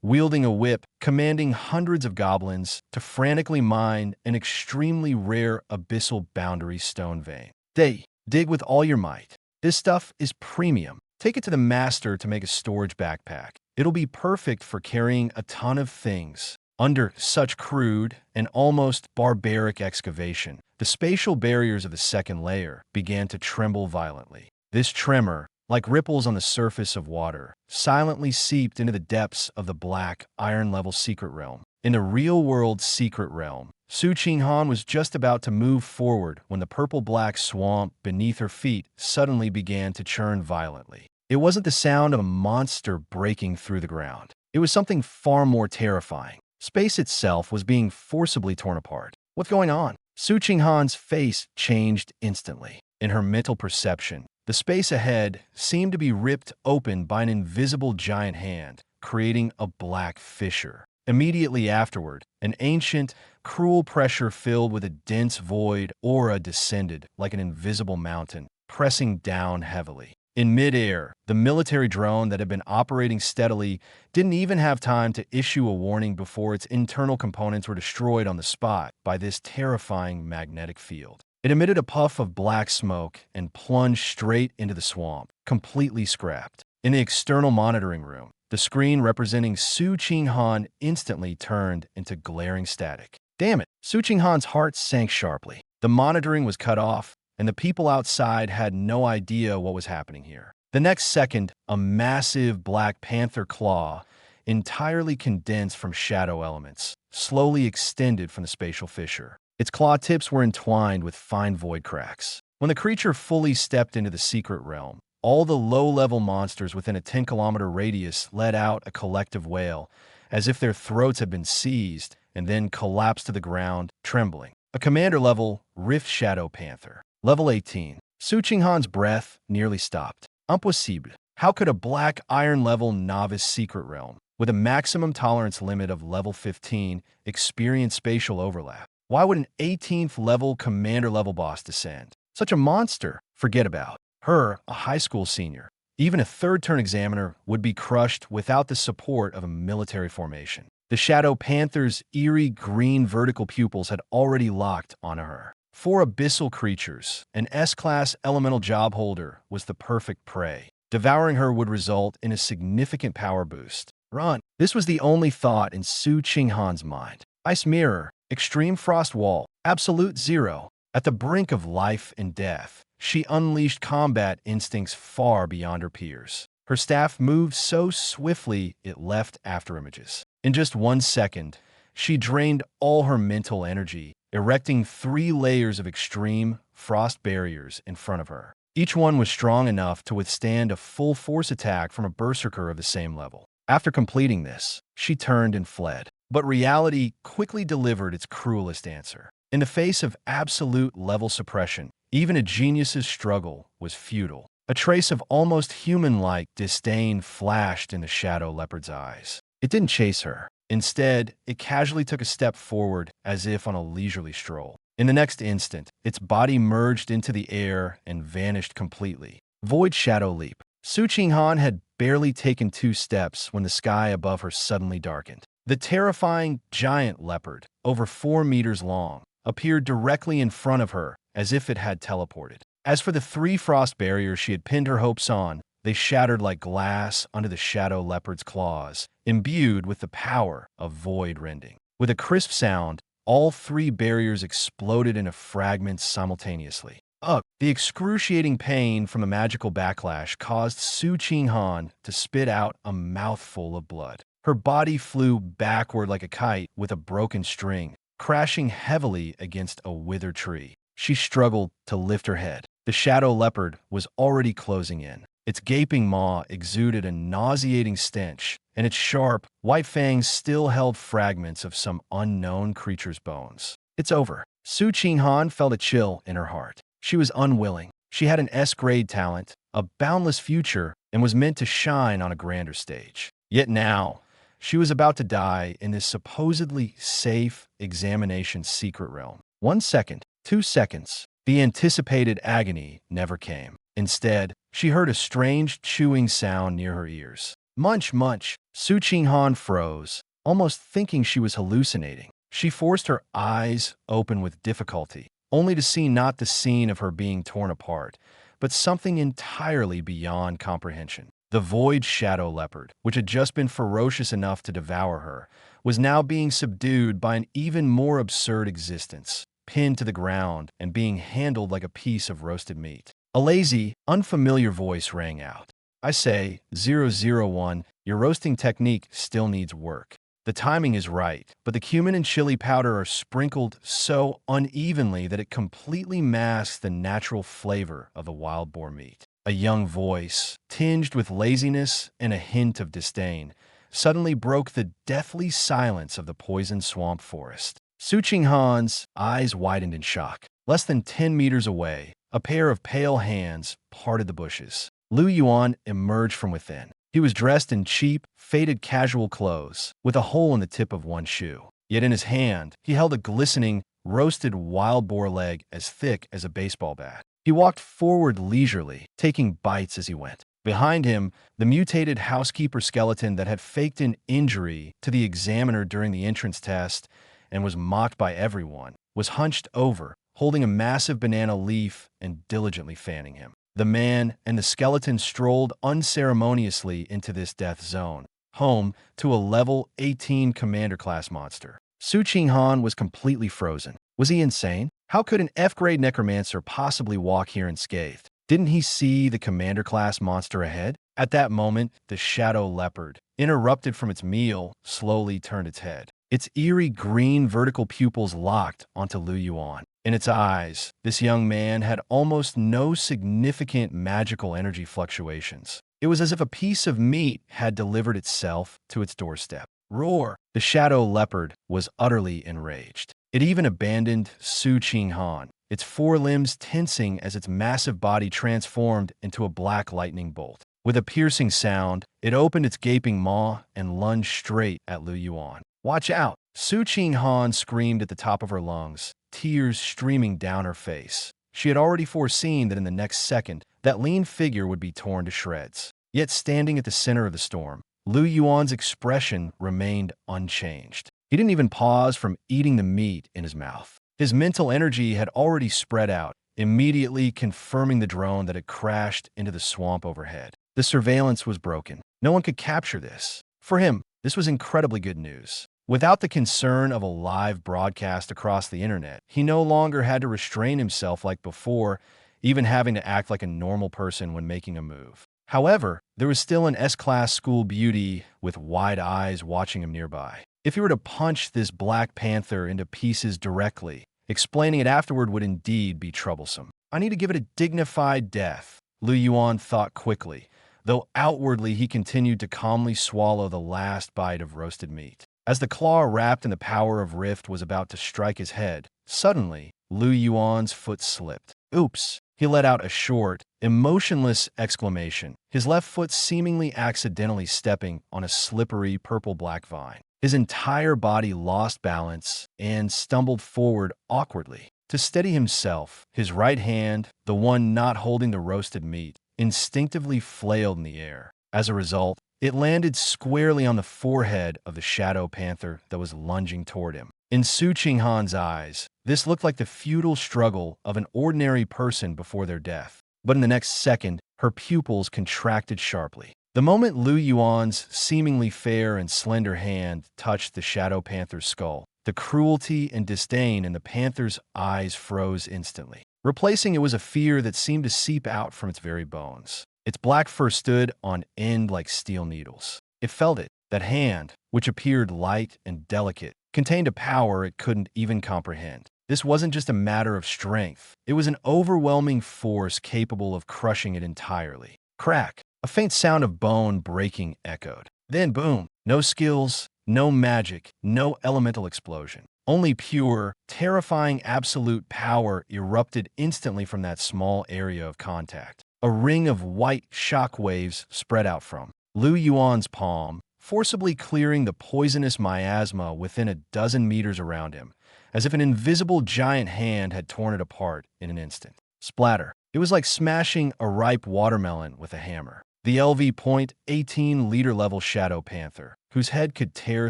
wielding a whip, commanding hundreds of goblins to frantically mine an extremely rare abyssal boundary stone vein. Dig with all your might. This stuff is premium. Take it to the master to make a storage backpack. It'll be perfect for carrying a ton of things. Under such crude and almost barbaric excavation, the spatial barriers of the second layer began to tremble violently. This tremor, like ripples on the surface of water, silently seeped into the depths of the black, iron-level secret realm. In the real-world secret realm, Su Qinghan was just about to move forward when the purple-black swamp beneath her feet suddenly began to churn violently. It wasn't the sound of a monster breaking through the ground. It was something far more terrifying. Space itself was being forcibly torn apart. What's going on? Su Qinghan's face changed instantly. In her mental perception, the space ahead seemed to be ripped open by an invisible giant hand, creating a black fissure. Immediately afterward, an ancient, cruel pressure filled with a dense void aura descended like an invisible mountain, pressing down heavily. In midair, the military drone that had been operating steadily didn't even have time to issue a warning before its internal components were destroyed on the spot by this terrifying magnetic field. It emitted a puff of black smoke and plunged straight into the swamp, completely scrapped. In the external monitoring room, the screen representing Su Qinghan instantly turned into glaring static. Damn it! Su Qinghan's heart sank sharply. The monitoring was cut off, and the people outside had no idea what was happening here. The next second, a massive Black Panther claw, entirely condensed from shadow elements, slowly extended from the spatial fissure. Its claw tips were entwined with fine void cracks. When the creature fully stepped into the secret realm, all the low-level monsters within a 10-kilometer radius let out a collective wail, as if their throats had been seized, and then collapsed to the ground, trembling. A commander-level Rift Shadow Panther. Level 18. Su Qinghan's breath nearly stopped. Impossible. How could a black iron-level novice secret realm, with a maximum tolerance limit of level 15, experience spatial overlap? Why would an 18th-level commander-level boss descend? Such a monster. Forget about her, a high school senior. Even a third-turn examiner would be crushed without the support of a military formation. The Shadow Panther's eerie green vertical pupils had already locked onto her. For abyssal creatures, an S-class elemental job holder was the perfect prey. Devouring her would result in a significant power boost. Run! This was the only thought in Su Qinghan's mind. Ice mirror, extreme frost wall, absolute zero. At the brink of life and death, she unleashed combat instincts far beyond her peers. Her staff moved so swiftly it left afterimages. In just 1 second, she drained all her mental energy, erecting 3 layers of extreme frost barriers in front of her. Each one was strong enough to withstand a full-force attack from a berserker of the same level. After completing this, she turned and fled. But reality quickly delivered its cruelest answer. In the face of absolute level suppression, even a genius's struggle was futile. A trace of almost human-like disdain flashed in the shadow leopard's eyes. It didn't chase her. Instead, it casually took a step forward as if on a leisurely stroll. In the next instant, its body merged into the air and vanished completely. Void Shadow Leap. Su Qinghan had barely taken 2 steps when the sky above her suddenly darkened. The terrifying giant leopard, over 4 meters long, appeared directly in front of her as if it had teleported. As for the 3 frost barriers she had pinned her hopes on, they shattered like glass under the shadow leopard's claws, imbued with the power of void rending. With a crisp sound, all 3 barriers exploded into fragments simultaneously. Ugh! The excruciating pain from the magical backlash caused Su Qinghan to spit out a mouthful of blood. Her body flew backward like a kite with a broken string, crashing heavily against a withered tree. She struggled to lift her head. The shadow leopard was already closing in. Its gaping maw exuded a nauseating stench, and its sharp, white fangs still held fragments of some unknown creature's bones. It's over. Su Qinghan felt a chill in her heart. She was unwilling. She had an S-grade talent, a boundless future, and was meant to shine on a grander stage. Yet now, she was about to die in this supposedly safe examination secret realm. 1 second, 2 seconds. The anticipated agony never came. Instead, she heard a strange chewing sound near her ears. Munch, munch. Su Qinghan froze, almost thinking she was hallucinating. She forced her eyes open with difficulty, only to see not the scene of her being torn apart, but something entirely beyond comprehension. The void shadow leopard, which had just been ferocious enough to devour her, was now being subdued by an even more absurd existence, pinned to the ground and being handled like a piece of roasted meat. A lazy, unfamiliar voice rang out. "I say, 001, your roasting technique still needs work. The timing is right, but the cumin and chili powder are sprinkled so unevenly that it completely masks the natural flavor of the wild boar meat." A young voice, tinged with laziness and a hint of disdain, suddenly broke the deathly silence of the poisoned swamp forest. Su Qinghan's eyes widened in shock. Less than 10 meters away, a pair of pale hands parted the bushes. Lu Yuan emerged from within. He was dressed in cheap, faded casual clothes, with a hole in the tip of one shoe. Yet in his hand, he held a glistening, roasted wild boar leg as thick as a baseball bat. He walked forward leisurely, taking bites as he went. Behind him, the mutated housekeeper skeleton that had faked an injury to the examiner during the entrance test and was mocked by everyone, was hunched over, holding a massive banana leaf and diligently fanning him. The man and the skeleton strolled unceremoniously into this death zone, home to a level 18 commander-class monster. Su Qinghan was completely frozen. Was he insane? How could an F-grade necromancer possibly walk here unscathed? Didn't he see the commander-class monster ahead? At that moment, the shadow leopard, interrupted from its meal, slowly turned its head. Its eerie green vertical pupils locked onto Lu Yuan. In its eyes, this young man had almost no significant magical energy fluctuations. It was as if a piece of meat had delivered itself to its doorstep. Roar! The shadow leopard was utterly enraged. It even abandoned Su Qinghan, its forelimbs tensing as its massive body transformed into a black lightning bolt. With a piercing sound, it opened its gaping maw and lunged straight at Lu Yuan. "Watch out!" Su Qinghan screamed at the top of her lungs, tears streaming down her face. She had already foreseen that in the next second, that lean figure would be torn to shreds. Yet standing at the center of the storm, Lu Yuan's expression remained unchanged. He didn't even pause from eating the meat in his mouth. His mental energy had already spread out, immediately confirming the drone that had crashed into the swamp overhead. The surveillance was broken. No one could capture this. For him, this was incredibly good news. Without the concern of a live broadcast across the internet, he no longer had to restrain himself like before, even having to act like a normal person when making a move. However, there was still an S-class school beauty with wide eyes watching him nearby. If he were to punch this Black Panther into pieces directly, explaining it afterward would indeed be troublesome. "I need to give it a dignified death," Lu Yuan thought quickly, though outwardly he continued to calmly swallow the last bite of roasted meat. As the claw wrapped in the power of Rift was about to strike his head, suddenly, Lu Yuan's foot slipped. "Oops!" He let out a short, emotionless exclamation, his left foot seemingly accidentally stepping on a slippery purple-black vine. His entire body lost balance and stumbled forward awkwardly. To steady himself, his right hand, the one not holding the roasted meat, instinctively flailed in the air. As a result, it landed squarely on the forehead of the shadow panther that was lunging toward him. In Su Qinghan's eyes, this looked like the futile struggle of an ordinary person before their death. But in the next second, her pupils contracted sharply. The moment Lu Yuan's seemingly fair and slender hand touched the shadow panther's skull, the cruelty and disdain in the panther's eyes froze instantly. Replacing it was a fear that seemed to seep out from its very bones. Its black fur stood on end like steel needles. It felt it. That hand, which appeared light and delicate, contained a power it couldn't even comprehend. This wasn't just a matter of strength. It was an overwhelming force capable of crushing it entirely. Crack! A faint sound of bone breaking echoed. Then boom! No skills, no magic, no elemental explosion. Only pure, terrifying absolute power erupted instantly from that small area of contact. A ring of white shock waves spread out from Lu Yuan's palm, forcibly clearing the poisonous miasma within a dozen meters around him, as if an invisible giant hand had torn it apart in an instant. Splatter. It was like smashing a ripe watermelon with a hammer. The LV.18 leader-level Shadow Panther, whose head could tear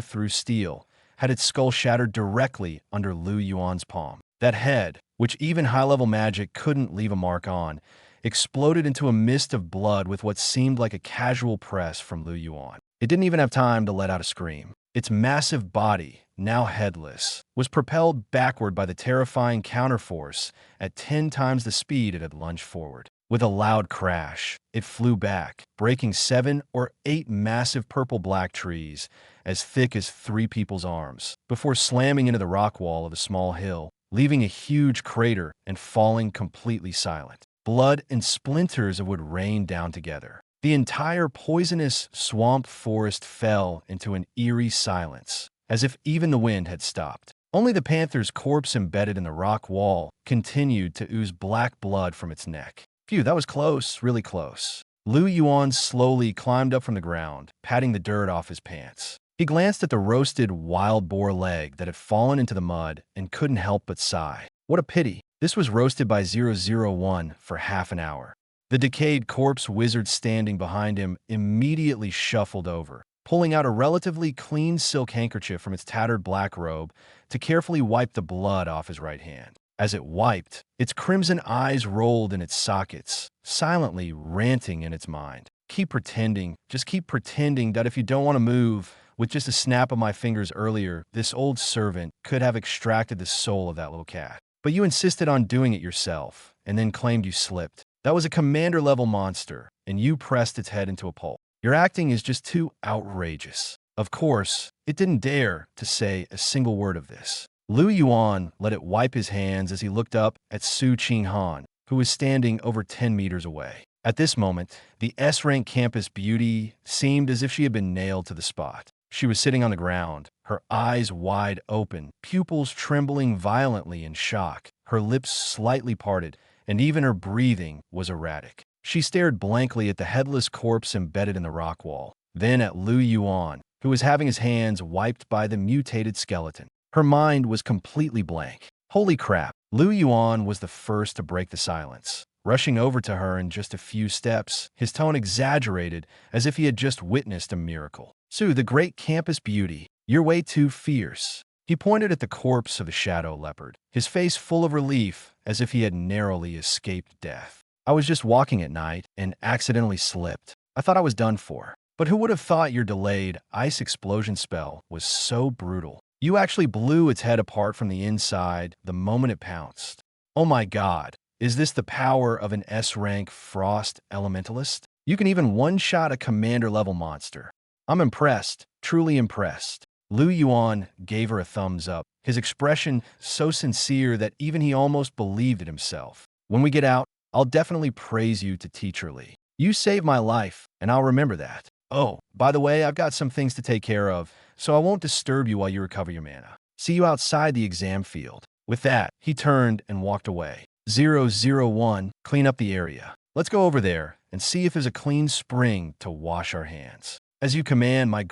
through steel, had its skull shattered directly under Lu Yuan's palm. That head, which even high-level magic couldn't leave a mark on, exploded into a mist of blood with what seemed like a casual press from Lu Yuan. It didn't even have time to let out a scream. Its massive body, now headless, was propelled backward by the terrifying counterforce at 10 times the speed it had lunged forward. With a loud crash, it flew back, breaking 7 or 8 massive purple-black trees as thick as 3 people's arms, before slamming into the rock wall of a small hill, leaving a huge crater and falling completely silent. Blood and splinters of wood rained down together. The entire poisonous swamp forest fell into an eerie silence, as if even the wind had stopped. Only the panther's corpse embedded in the rock wall continued to ooze black blood from its neck. Phew, that was close, really close. Lu Yuan slowly climbed up from the ground, patting the dirt off his pants. He glanced at the roasted wild boar leg that had fallen into the mud and couldn't help but sigh. What a pity. This was roasted by 001 for half an hour. The decayed corpse wizard standing behind him immediately shuffled over, pulling out a relatively clean silk handkerchief from its tattered black robe to carefully wipe the blood off his right hand. As it wiped, its crimson eyes rolled in its sockets, silently ranting in its mind. Keep pretending, just keep pretending that if you don't want to move, with just a snap of my fingers earlier, this old servant could have extracted the soul of that little cat. But you insisted on doing it yourself, and then claimed you slipped. That was a commander-level monster, and you pressed its head into a pulp. Your acting is just too outrageous. Of course, it didn't dare to say a single word of this. Lu Yuan let it wipe his hands as he looked up at Su Qinghan, who was standing over 10 meters away. At this moment, the S-rank campus beauty seemed as if she had been nailed to the spot. She was sitting on the ground, her eyes wide open, pupils trembling violently in shock, her lips slightly parted, and even her breathing was erratic. She stared blankly at the headless corpse embedded in the rock wall, then at Lu Yuan, who was having his hands wiped by the mutated skeleton. Her mind was completely blank. Holy crap! Lu Yuan was the first to break the silence. Rushing over to her in just a few steps, his tone exaggerated as if he had just witnessed a miracle. "Su, the great campus beauty, you're way too fierce." He pointed at the corpse of the shadow leopard, his face full of relief as if he had narrowly escaped death. "I was just walking at night and accidentally slipped. I thought I was done for. But who would have thought your delayed ice explosion spell was so brutal? You actually blew its head apart from the inside the moment it pounced. Oh my god, is this the power of an S-rank frost elementalist? You can even one-shot a commander-level monster. I'm impressed, truly impressed." Lu Yuan gave her a thumbs up, his expression so sincere that even he almost believed it himself. "When we get out, I'll definitely praise you to Teacher Li. You saved my life, and I'll remember that. Oh, by the way, I've got some things to take care of, so I won't disturb you while you recover your mana. See you outside the exam field." With that, he turned and walked away. 001, clean up the area. Let's go over there and see if there's a clean spring to wash our hands. As you command, my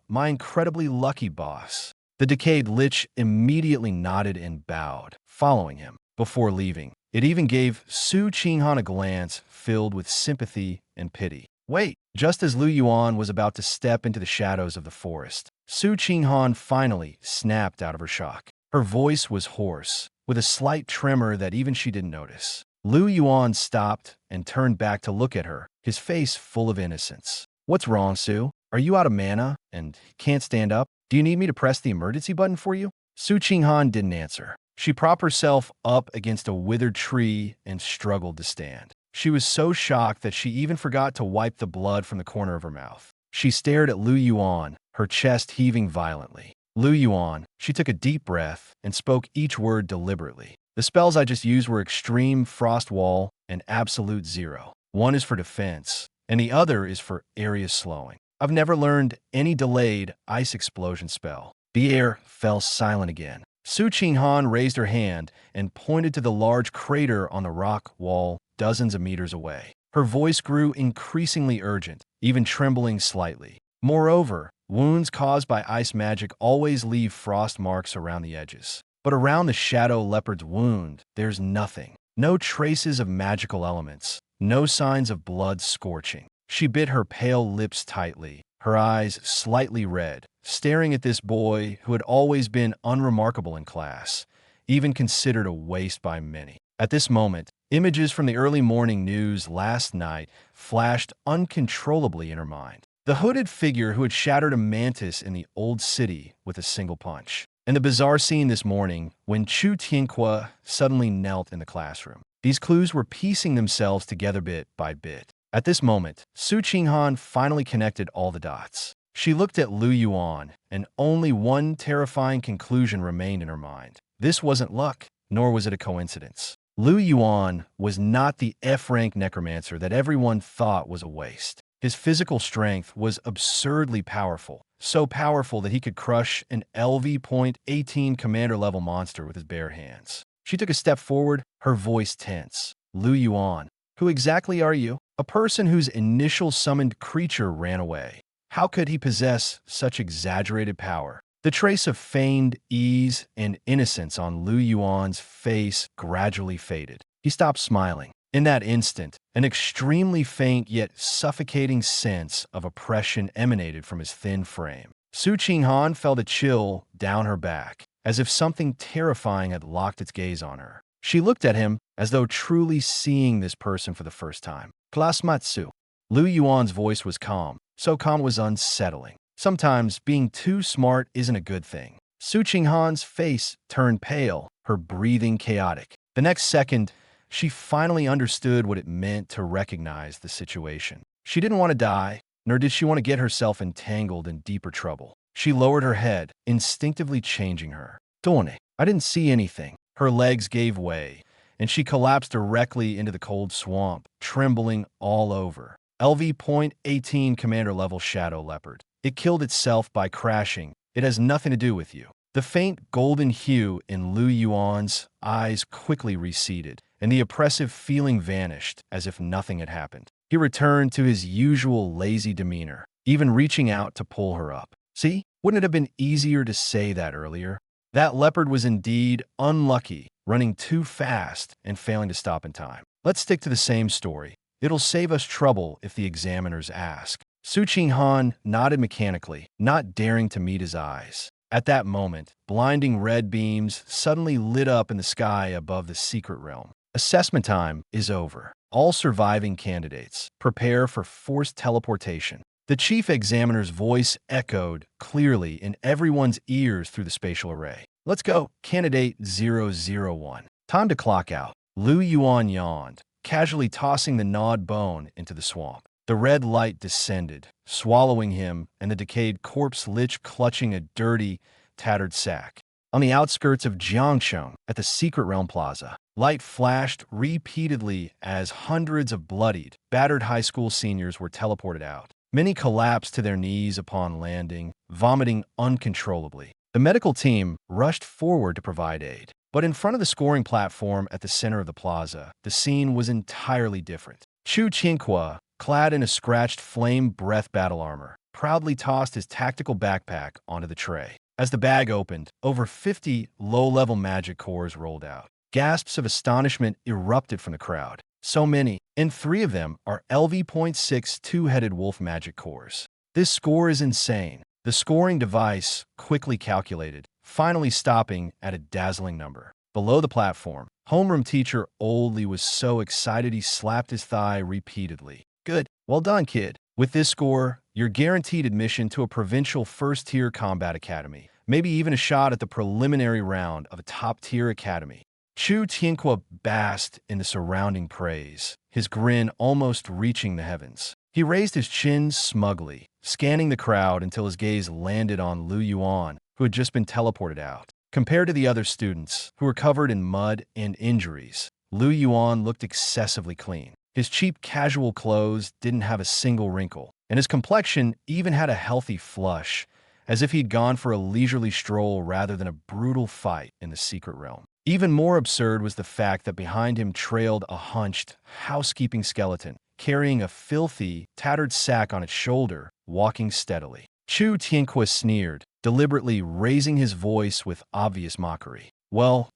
my incredibly lucky boss. The decayed lich immediately nodded and bowed, following him. Before leaving, it even gave Su Qinghan a glance filled with sympathy and pity. Wait, just as Lu Yuan was about to step into the shadows of the forest, Su Qinghan finally snapped out of her shock. Her voice was hoarse, with a slight tremor that even she didn't notice. Lu Yuan stopped and turned back to look at her, his face full of innocence. "What's wrong, Su? Are you out of mana and can't stand up? Do you need me to press the emergency button for you?" Su Qinghan didn't answer. She propped herself up against a withered tree and struggled to stand. She was so shocked that she even forgot to wipe the blood from the corner of her mouth. She stared at Lu Yuan, her chest heaving violently. "Lu Yuan," she took a deep breath and spoke each word deliberately. "The spells I just used were Extreme Frost Wall and Absolute Zero. One is for defense, and the other is for area slowing. I've never learned any delayed ice explosion spell." The air fell silent again. Su Qinghan raised her hand and pointed to the large crater on the rock wall dozens of meters away. Her voice grew increasingly urgent, even trembling slightly. "Moreover, wounds caused by ice magic always leave frost marks around the edges. But around the shadow leopard's wound, there's nothing. No traces of magical elements, no signs of blood scorching. She bit her pale lips tightly, her eyes slightly red, staring at this boy who had always been unremarkable in class, even considered a waste by many. At this moment, images from the early morning news last night flashed uncontrollably in her mind. The hooded figure who had shattered a mantis in the old city with a single punch. And the bizarre scene this morning when Chu Tianque suddenly knelt in the classroom. These clues were piecing themselves together bit by bit. At this moment, Su Qinghan finally connected all the dots. She looked at Lu Yuan, and only one terrifying conclusion remained in her mind. This wasn't luck, nor was it a coincidence. Lu Yuan was not the F-rank necromancer that everyone thought was a waste. His physical strength was absurdly powerful, so powerful that he could crush an LV.18 commander-level monster with his bare hands. She took a step forward, her voice tense. Lu Yuan, who exactly are you? A person whose initial summoned creature ran away. How could he possess such exaggerated power? The trace of feigned ease and innocence on Lu Yuan's face gradually faded. He stopped smiling. In that instant, an extremely faint yet suffocating sense of oppression emanated from his thin frame. Su Qinghan felt a chill down her back, as if something terrifying had locked its gaze on her. She looked at him as though truly seeing this person for the first time. Class Matsu. Lu Yuan's voice was calm, so calm it was unsettling. Sometimes being too smart isn't a good thing. Su Qinghan's face turned pale, her breathing chaotic. The next second, she finally understood what it meant to recognize the situation. She didn't want to die, nor did she want to get herself entangled in deeper trouble. She lowered her head, instinctively changing her. Done. I didn't see anything. Her legs gave way, and she collapsed directly into the cold swamp, trembling all over. LV.18 commander-level shadow leopard. It killed itself by crashing. It has nothing to do with you. The faint golden hue in Lu Yuan's eyes quickly receded, and the oppressive feeling vanished as if nothing had happened. He returned to his usual lazy demeanor, even reaching out to pull her up. See, wouldn't it have been easier to say that earlier? That leopard was indeed unlucky, running too fast and failing to stop in time. Let's stick to the same story. It'll save us trouble if the examiners ask. Su Qinghan nodded mechanically, not daring to meet his eyes. At that moment, blinding red beams suddenly lit up in the sky above the secret realm. Assessment time is over. All surviving candidates, prepare for forced teleportation. The chief examiner's voice echoed clearly in everyone's ears through the spatial array. Let's go, candidate 001. Time to clock out. Lu Yuan yawned, casually tossing the gnawed bone into the swamp. The red light descended, swallowing him and the decayed corpse lich clutching a dirty, tattered sack. On the outskirts of Jiangsheng, at the Secret Realm Plaza, light flashed repeatedly as hundreds of bloodied, battered high school seniors were teleported out. Many collapsed to their knees upon landing, vomiting uncontrollably. The medical team rushed forward to provide aid. But in front of the scoring platform at the center of the plaza, the scene was entirely different. Chu Tianque, clad in a scratched flame breath battle armor, proudly tossed his tactical backpack onto the tray. As the bag opened, over 50 low-level magic cores rolled out. Gasps of astonishment erupted from the crowd. So many, and 3 of them are LV.6 two-headed wolf magic cores. This score is insane. The scoring device quickly calculated, finally stopping at a dazzling number. Below the platform, homeroom teacher Oldly was so excited he slapped his thigh repeatedly. Good. Well done, kid. With this score, you're guaranteed admission to a provincial first-tier combat academy, maybe even a shot at the preliminary round of a top-tier academy. Chu Tianque basked in the surrounding praise, his grin almost reaching the heavens. He raised his chin smugly, scanning the crowd until his gaze landed on Lu Yuan, who had just been teleported out. Compared to the other students, who were covered in mud and injuries, Lu Yuan looked excessively clean. His cheap casual clothes didn't have a single wrinkle, and his complexion even had a healthy flush, as if he'd gone for a leisurely stroll rather than a brutal fight in the secret realm. Even more absurd was the fact that behind him trailed a hunched, housekeeping skeleton, carrying a filthy, tattered sack on its shoulder, walking steadily. Chu Tianque sneered, deliberately raising his voice with obvious mockery. Well,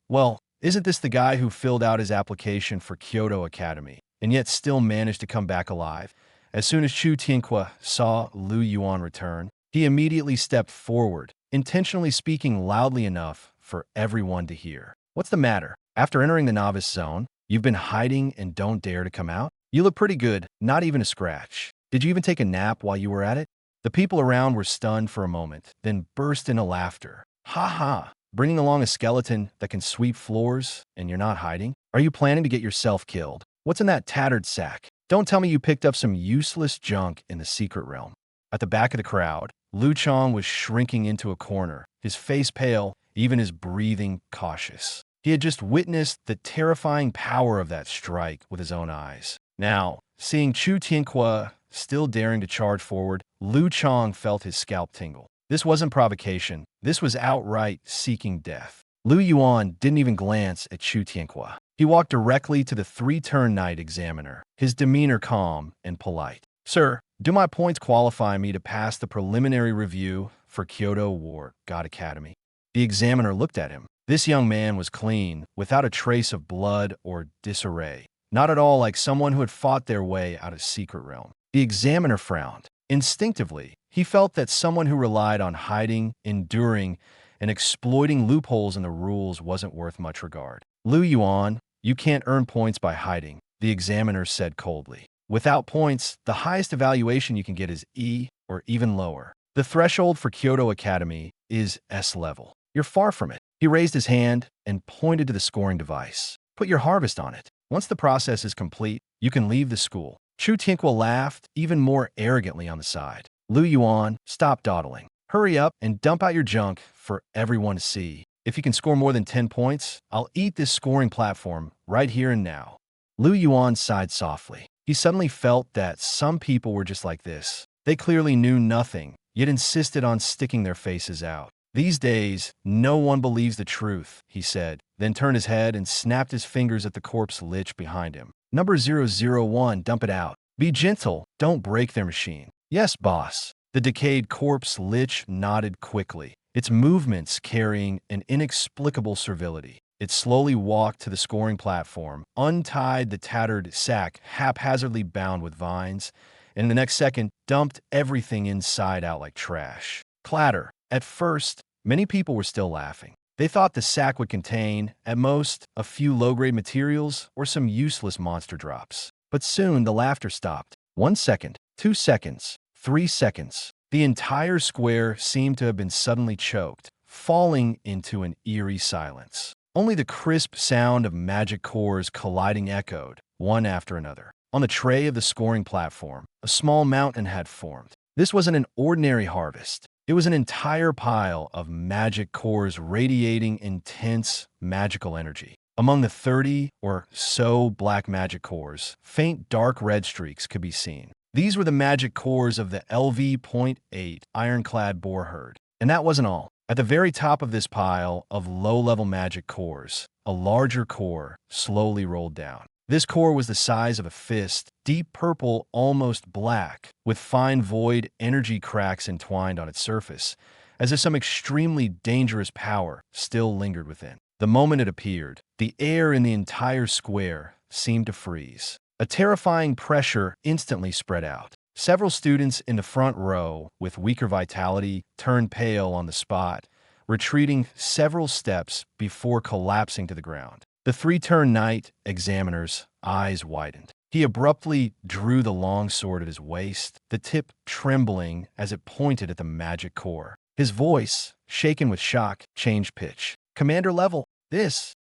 Isn't this the guy who filled out his application for Kyoto Academy and yet still managed to come back alive? As soon as Chu Tianque saw Lu Yuan return, he immediately stepped forward, intentionally speaking loudly enough for everyone to hear. What's the matter? After entering the novice zone, you've been hiding and don't dare to come out? You look pretty good, not even a scratch. Did you even take a nap while you were at it? The people around were stunned for a moment, then burst into laughter. Ha ha! Bringing along a skeleton that can sweep floors and you're not hiding? Are you planning to get yourself killed? What's in that tattered sack? Don't tell me you picked up some useless junk in the secret realm. At the back of the crowd, Lu Chong was shrinking into a corner, his face pale, even his breathing cautious. He had just witnessed the terrifying power of that strike with his own eyes. Now, seeing Chu Tianque still daring to charge forward, Lu Chong felt his scalp tingle. This wasn't provocation. This was outright seeking death. Lu Yuan didn't even glance at Chu Tianque. He walked directly to the three-turn knight examiner, his demeanor calm and polite. Sir, do my points qualify me to pass the preliminary review for Kyoto War God Academy? The examiner looked at him. This young man was clean, without a trace of blood or disarray. Not at all like someone who had fought their way out of Secret Realm. The examiner frowned. Instinctively, he felt that someone who relied on hiding, enduring, and exploiting loopholes in the rules wasn't worth much regard. Lu Yuan, you can't earn points by hiding, the examiner said coldly. Without points, the highest evaluation you can get is E or even lower. The threshold for Kyoto Academy is S level. You're far from it. He raised his hand and pointed to the scoring device. Put your harvest on it. Once the process is complete, you can leave the school. Chu Tianque laughed even more arrogantly on the side. Lu Yuan, stop dawdling. Hurry up and dump out your junk for everyone to see. If you can score more than 10 points, I'll eat this scoring platform right here and now. Lu Yuan sighed softly. He suddenly felt that some people were just like this. They clearly knew nothing, yet insisted on sticking their faces out. These days, no one believes the truth, he said, then turned his head and snapped his fingers at the corpse lich behind him. Number 001, dump it out. Be gentle, don't break their machine. Yes, boss. The decayed corpse lich nodded quickly, its movements carrying an inexplicable servility. It slowly walked to the scoring platform, untied the tattered sack haphazardly bound with vines, and in the next second dumped everything inside out like trash. Clatter. At first, many people were still laughing. They thought the sack would contain, at most, a few low-grade materials or some useless monster drops. But soon the laughter stopped. 1 second, 2 seconds, 3 seconds. The entire square seemed to have been suddenly choked, falling into an eerie silence. Only the crisp sound of magic cores colliding echoed, one after another. On the tray of the scoring platform, a small mountain had formed. This wasn't an ordinary harvest. It was an entire pile of magic cores radiating intense magical energy. Among the 30 or so black magic cores, faint dark red streaks could be seen. These were the magic cores of the LV.8 ironclad boar herd. And that wasn't all. At the very top of this pile of low-level magic cores, a larger core slowly rolled down. This core was the size of a fist, deep purple, almost black, with fine void energy cracks entwined on its surface, as if some extremely dangerous power still lingered within. The moment it appeared, the air in the entire square seemed to freeze. A terrifying pressure instantly spread out. Several students in the front row, with weaker vitality, turned pale on the spot, retreating several steps before collapsing to the ground. The three-turn knight examiner's eyes widened. He abruptly drew the long sword at his waist, the tip trembling as it pointed at the magic core. His voice, shaken with shock, changed pitch. Commander level, this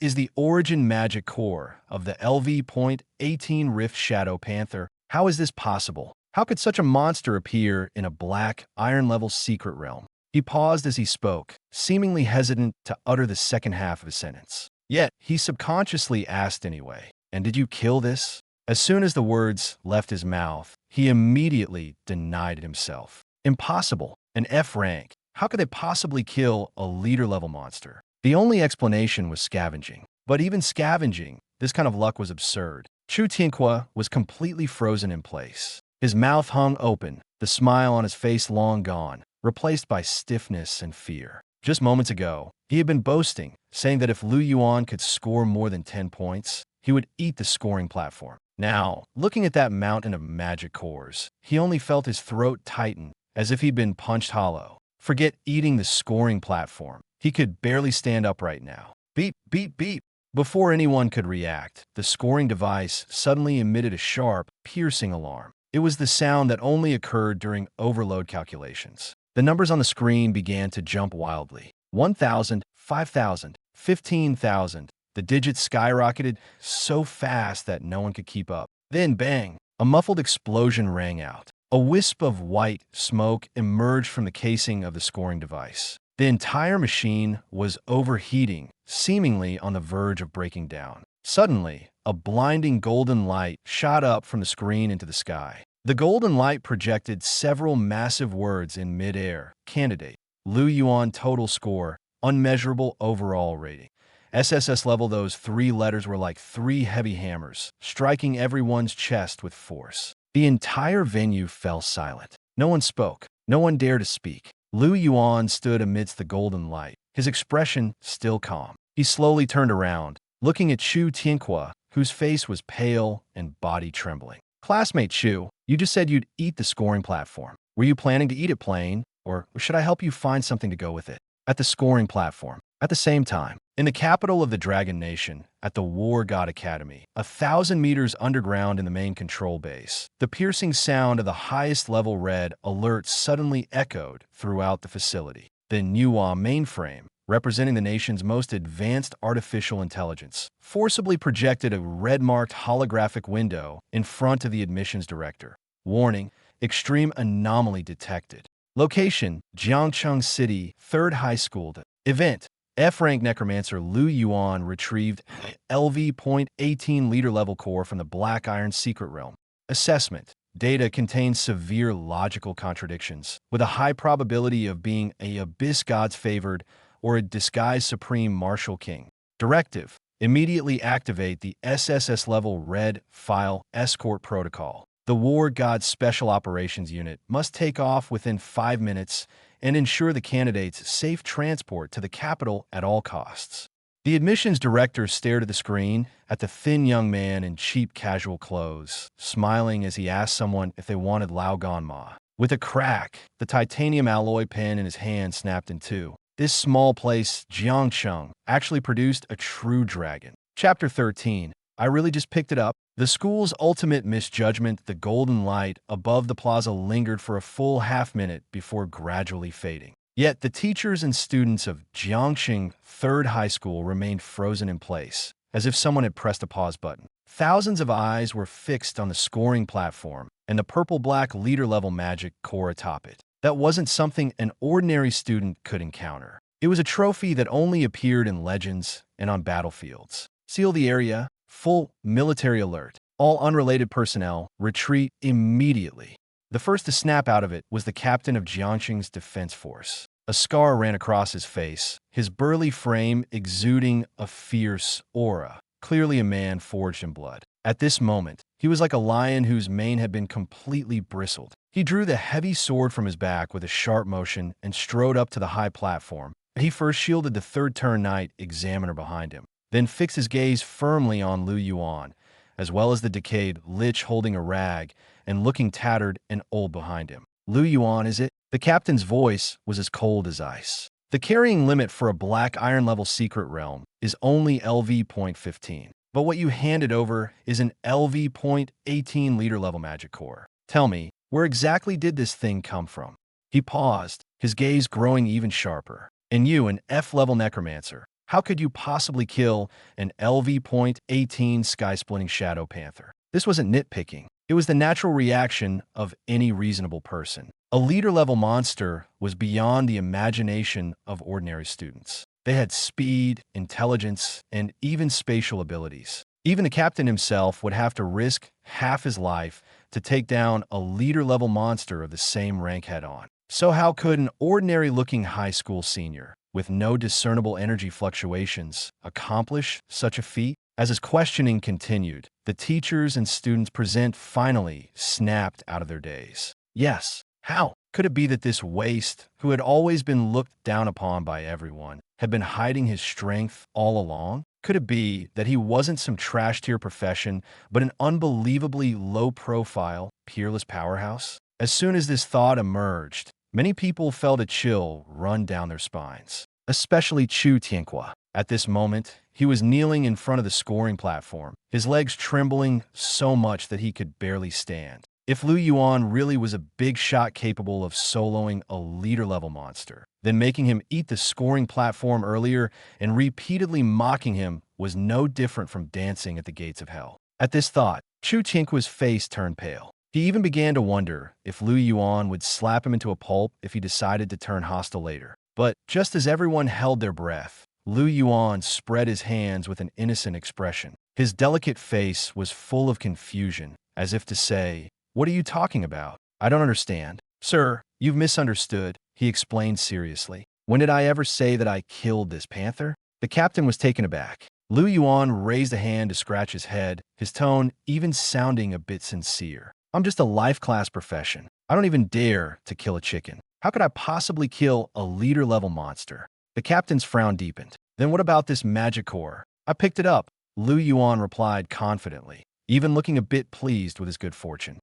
is the origin magic core of the LV.18 Rift Shadow Panther. How is this possible? How could such a monster appear in a black, iron-level secret realm? He paused as he spoke, seemingly hesitant to utter the second half of his sentence. Yet, he subconsciously asked anyway, and did you kill this? As soon as the words left his mouth, he immediately denied it himself. Impossible. An F rank. How could they possibly kill a leader-level monster? The only explanation was scavenging. But even scavenging, this kind of luck was absurd. Chu Tianque was completely frozen in place. His mouth hung open, the smile on his face long gone, replaced by stiffness and fear. Just moments ago, he had been boasting, saying that if Lu Yuan could score more than 10 points, he would eat the scoring platform. Now, looking at that mountain of magic cores, he only felt his throat tighten, as if he'd been punched hollow. Forget eating the scoring platform. He could barely stand up right now. Beep, beep, beep. Before anyone could react, the scoring device suddenly emitted a sharp, piercing alarm. It was the sound that only occurred during overload calculations. The numbers on the screen began to jump wildly. 1,000, 5,000, 15,000. The digits skyrocketed so fast that no one could keep up. Then, bang, a muffled explosion rang out. A wisp of white smoke emerged from the casing of the scoring device. The entire machine was overheating, seemingly on the verge of breaking down. Suddenly, a blinding golden light shot up from the screen into the sky. The golden light projected several massive words in mid-air. Candidate, Lu Yuan total score, unmeasurable overall rating. SSS level. Those 3 letters were like 3 heavy hammers, striking everyone's chest with force. The entire venue fell silent. No one spoke. No one dared to speak. Lu Yuan stood amidst the golden light, his expression still calm. He slowly turned around, looking at Chu Tianhua, whose face was pale and body trembling. Classmate Chu, you just said you'd eat the scoring platform. Were you planning to eat it plain, or should I help you find something to go with it? At the scoring platform. At the same time, in the capital of the Dragon Nation, at the War God Academy, 1,000 meters underground in the main control base, the piercing sound of the highest level red alert suddenly echoed throughout the facility. The Yuan mainframe, representing the nation's most advanced artificial intelligence, forcibly projected a red-marked holographic window in front of the admissions director. Warning, extreme anomaly detected. Location, Jiangcheng City, 3rd High School. Event, F-rank necromancer Lu Yuan retrieved LV.18 leader level core from the Black Iron Secret Realm. Assessment, data contains severe logical contradictions, with a high probability of being a Abyss God's favored or a disguised Supreme Martial King. Directive, immediately activate the SSS level Red File Escort Protocol. The War God Special Operations Unit must take off within 5 minutes and ensure the candidate's safe transport to the capital at all costs. The admissions director stared at the screen, at the thin young man in cheap casual clothes, smiling as he asked someone if they wanted Lao Ganma. With a crack, the titanium alloy pen in his hand snapped in two. This small place, Jiangcheng, actually produced a true dragon. Chapter 13. I really just picked it up. The school's ultimate misjudgment, the golden light above the plaza lingered for a full half-minute before gradually fading. Yet the teachers and students of Jiangcheng 3rd High School remained frozen in place, as if someone had pressed a pause button. Thousands of eyes were fixed on the scoring platform and the purple-black leader-level magic core atop it. That wasn't something an ordinary student could encounter. It was a trophy that only appeared in legends and on battlefields. Seal the area. Full military alert. All unrelated personnel retreat immediately. The first to snap out of it was the captain of Jiangcheng's defense force. A scar ran across his face, his burly frame exuding a fierce aura, clearly a man forged in blood. At this moment, he was like a lion whose mane had been completely bristled. He drew the heavy sword from his back with a sharp motion and strode up to the high platform. He first shielded the third-turn knight examiner behind him, then fixed his gaze firmly on Lu Yuan, as well as the decayed lich holding a rag and looking tattered and old behind him. Lu Yuan, is it? The captain's voice was as cold as ice. The carrying limit for a Black Iron level secret realm is only LV.15, but what you handed over is an LV.18 leader level magic core. Tell me, where exactly did this thing come from? He paused, his gaze growing even sharper. And you, an F-level necromancer, how could you possibly kill an LV.18 sky-splitting shadow panther? This wasn't nitpicking. It was the natural reaction of any reasonable person. A leader-level monster was beyond the imagination of ordinary students. They had speed, intelligence, and even spatial abilities. Even the captain himself would have to risk half his life to take down a leader-level monster of the same rank head-on. So how could an ordinary-looking high school senior, with no discernible energy fluctuations, accomplish such a feat? As his questioning continued, the teachers and students present finally snapped out of their daze. Yes, how? Could it be that this waste, who had always been looked down upon by everyone, had been hiding his strength all along? Could it be that he wasn't some trash-tier profession, but an unbelievably low-profile, peerless powerhouse? As soon as this thought emerged, many people felt a chill run down their spines, especially Chu Tianhua. At this moment, he was kneeling in front of the scoring platform, his legs trembling so much that he could barely stand. If Lu Yuan really was a big shot capable of soloing a leader-level monster, then making him eat the scoring platform earlier and repeatedly mocking him was no different from dancing at the gates of hell. At this thought, Chu Tianhua's face turned pale. He even began to wonder if Lu Yuan would slap him into a pulp if he decided to turn hostile later. But just as everyone held their breath, Lu Yuan spread his hands with an innocent expression. His delicate face was full of confusion, as if to say, "What are you talking about? I don't understand." "Sir, you've misunderstood," he explained seriously. "When did I ever say that I killed this panther?" The captain was taken aback. Lu Yuan raised a hand to scratch his head, his tone even sounding a bit sincere. "I'm just a life-class profession. I don't even dare to kill a chicken. How could I possibly kill a leader-level monster?" The captain's frown deepened. "Then what about this magic core?" "I picked it up," Lu Yuan replied confidently, even looking a bit pleased with his good fortune.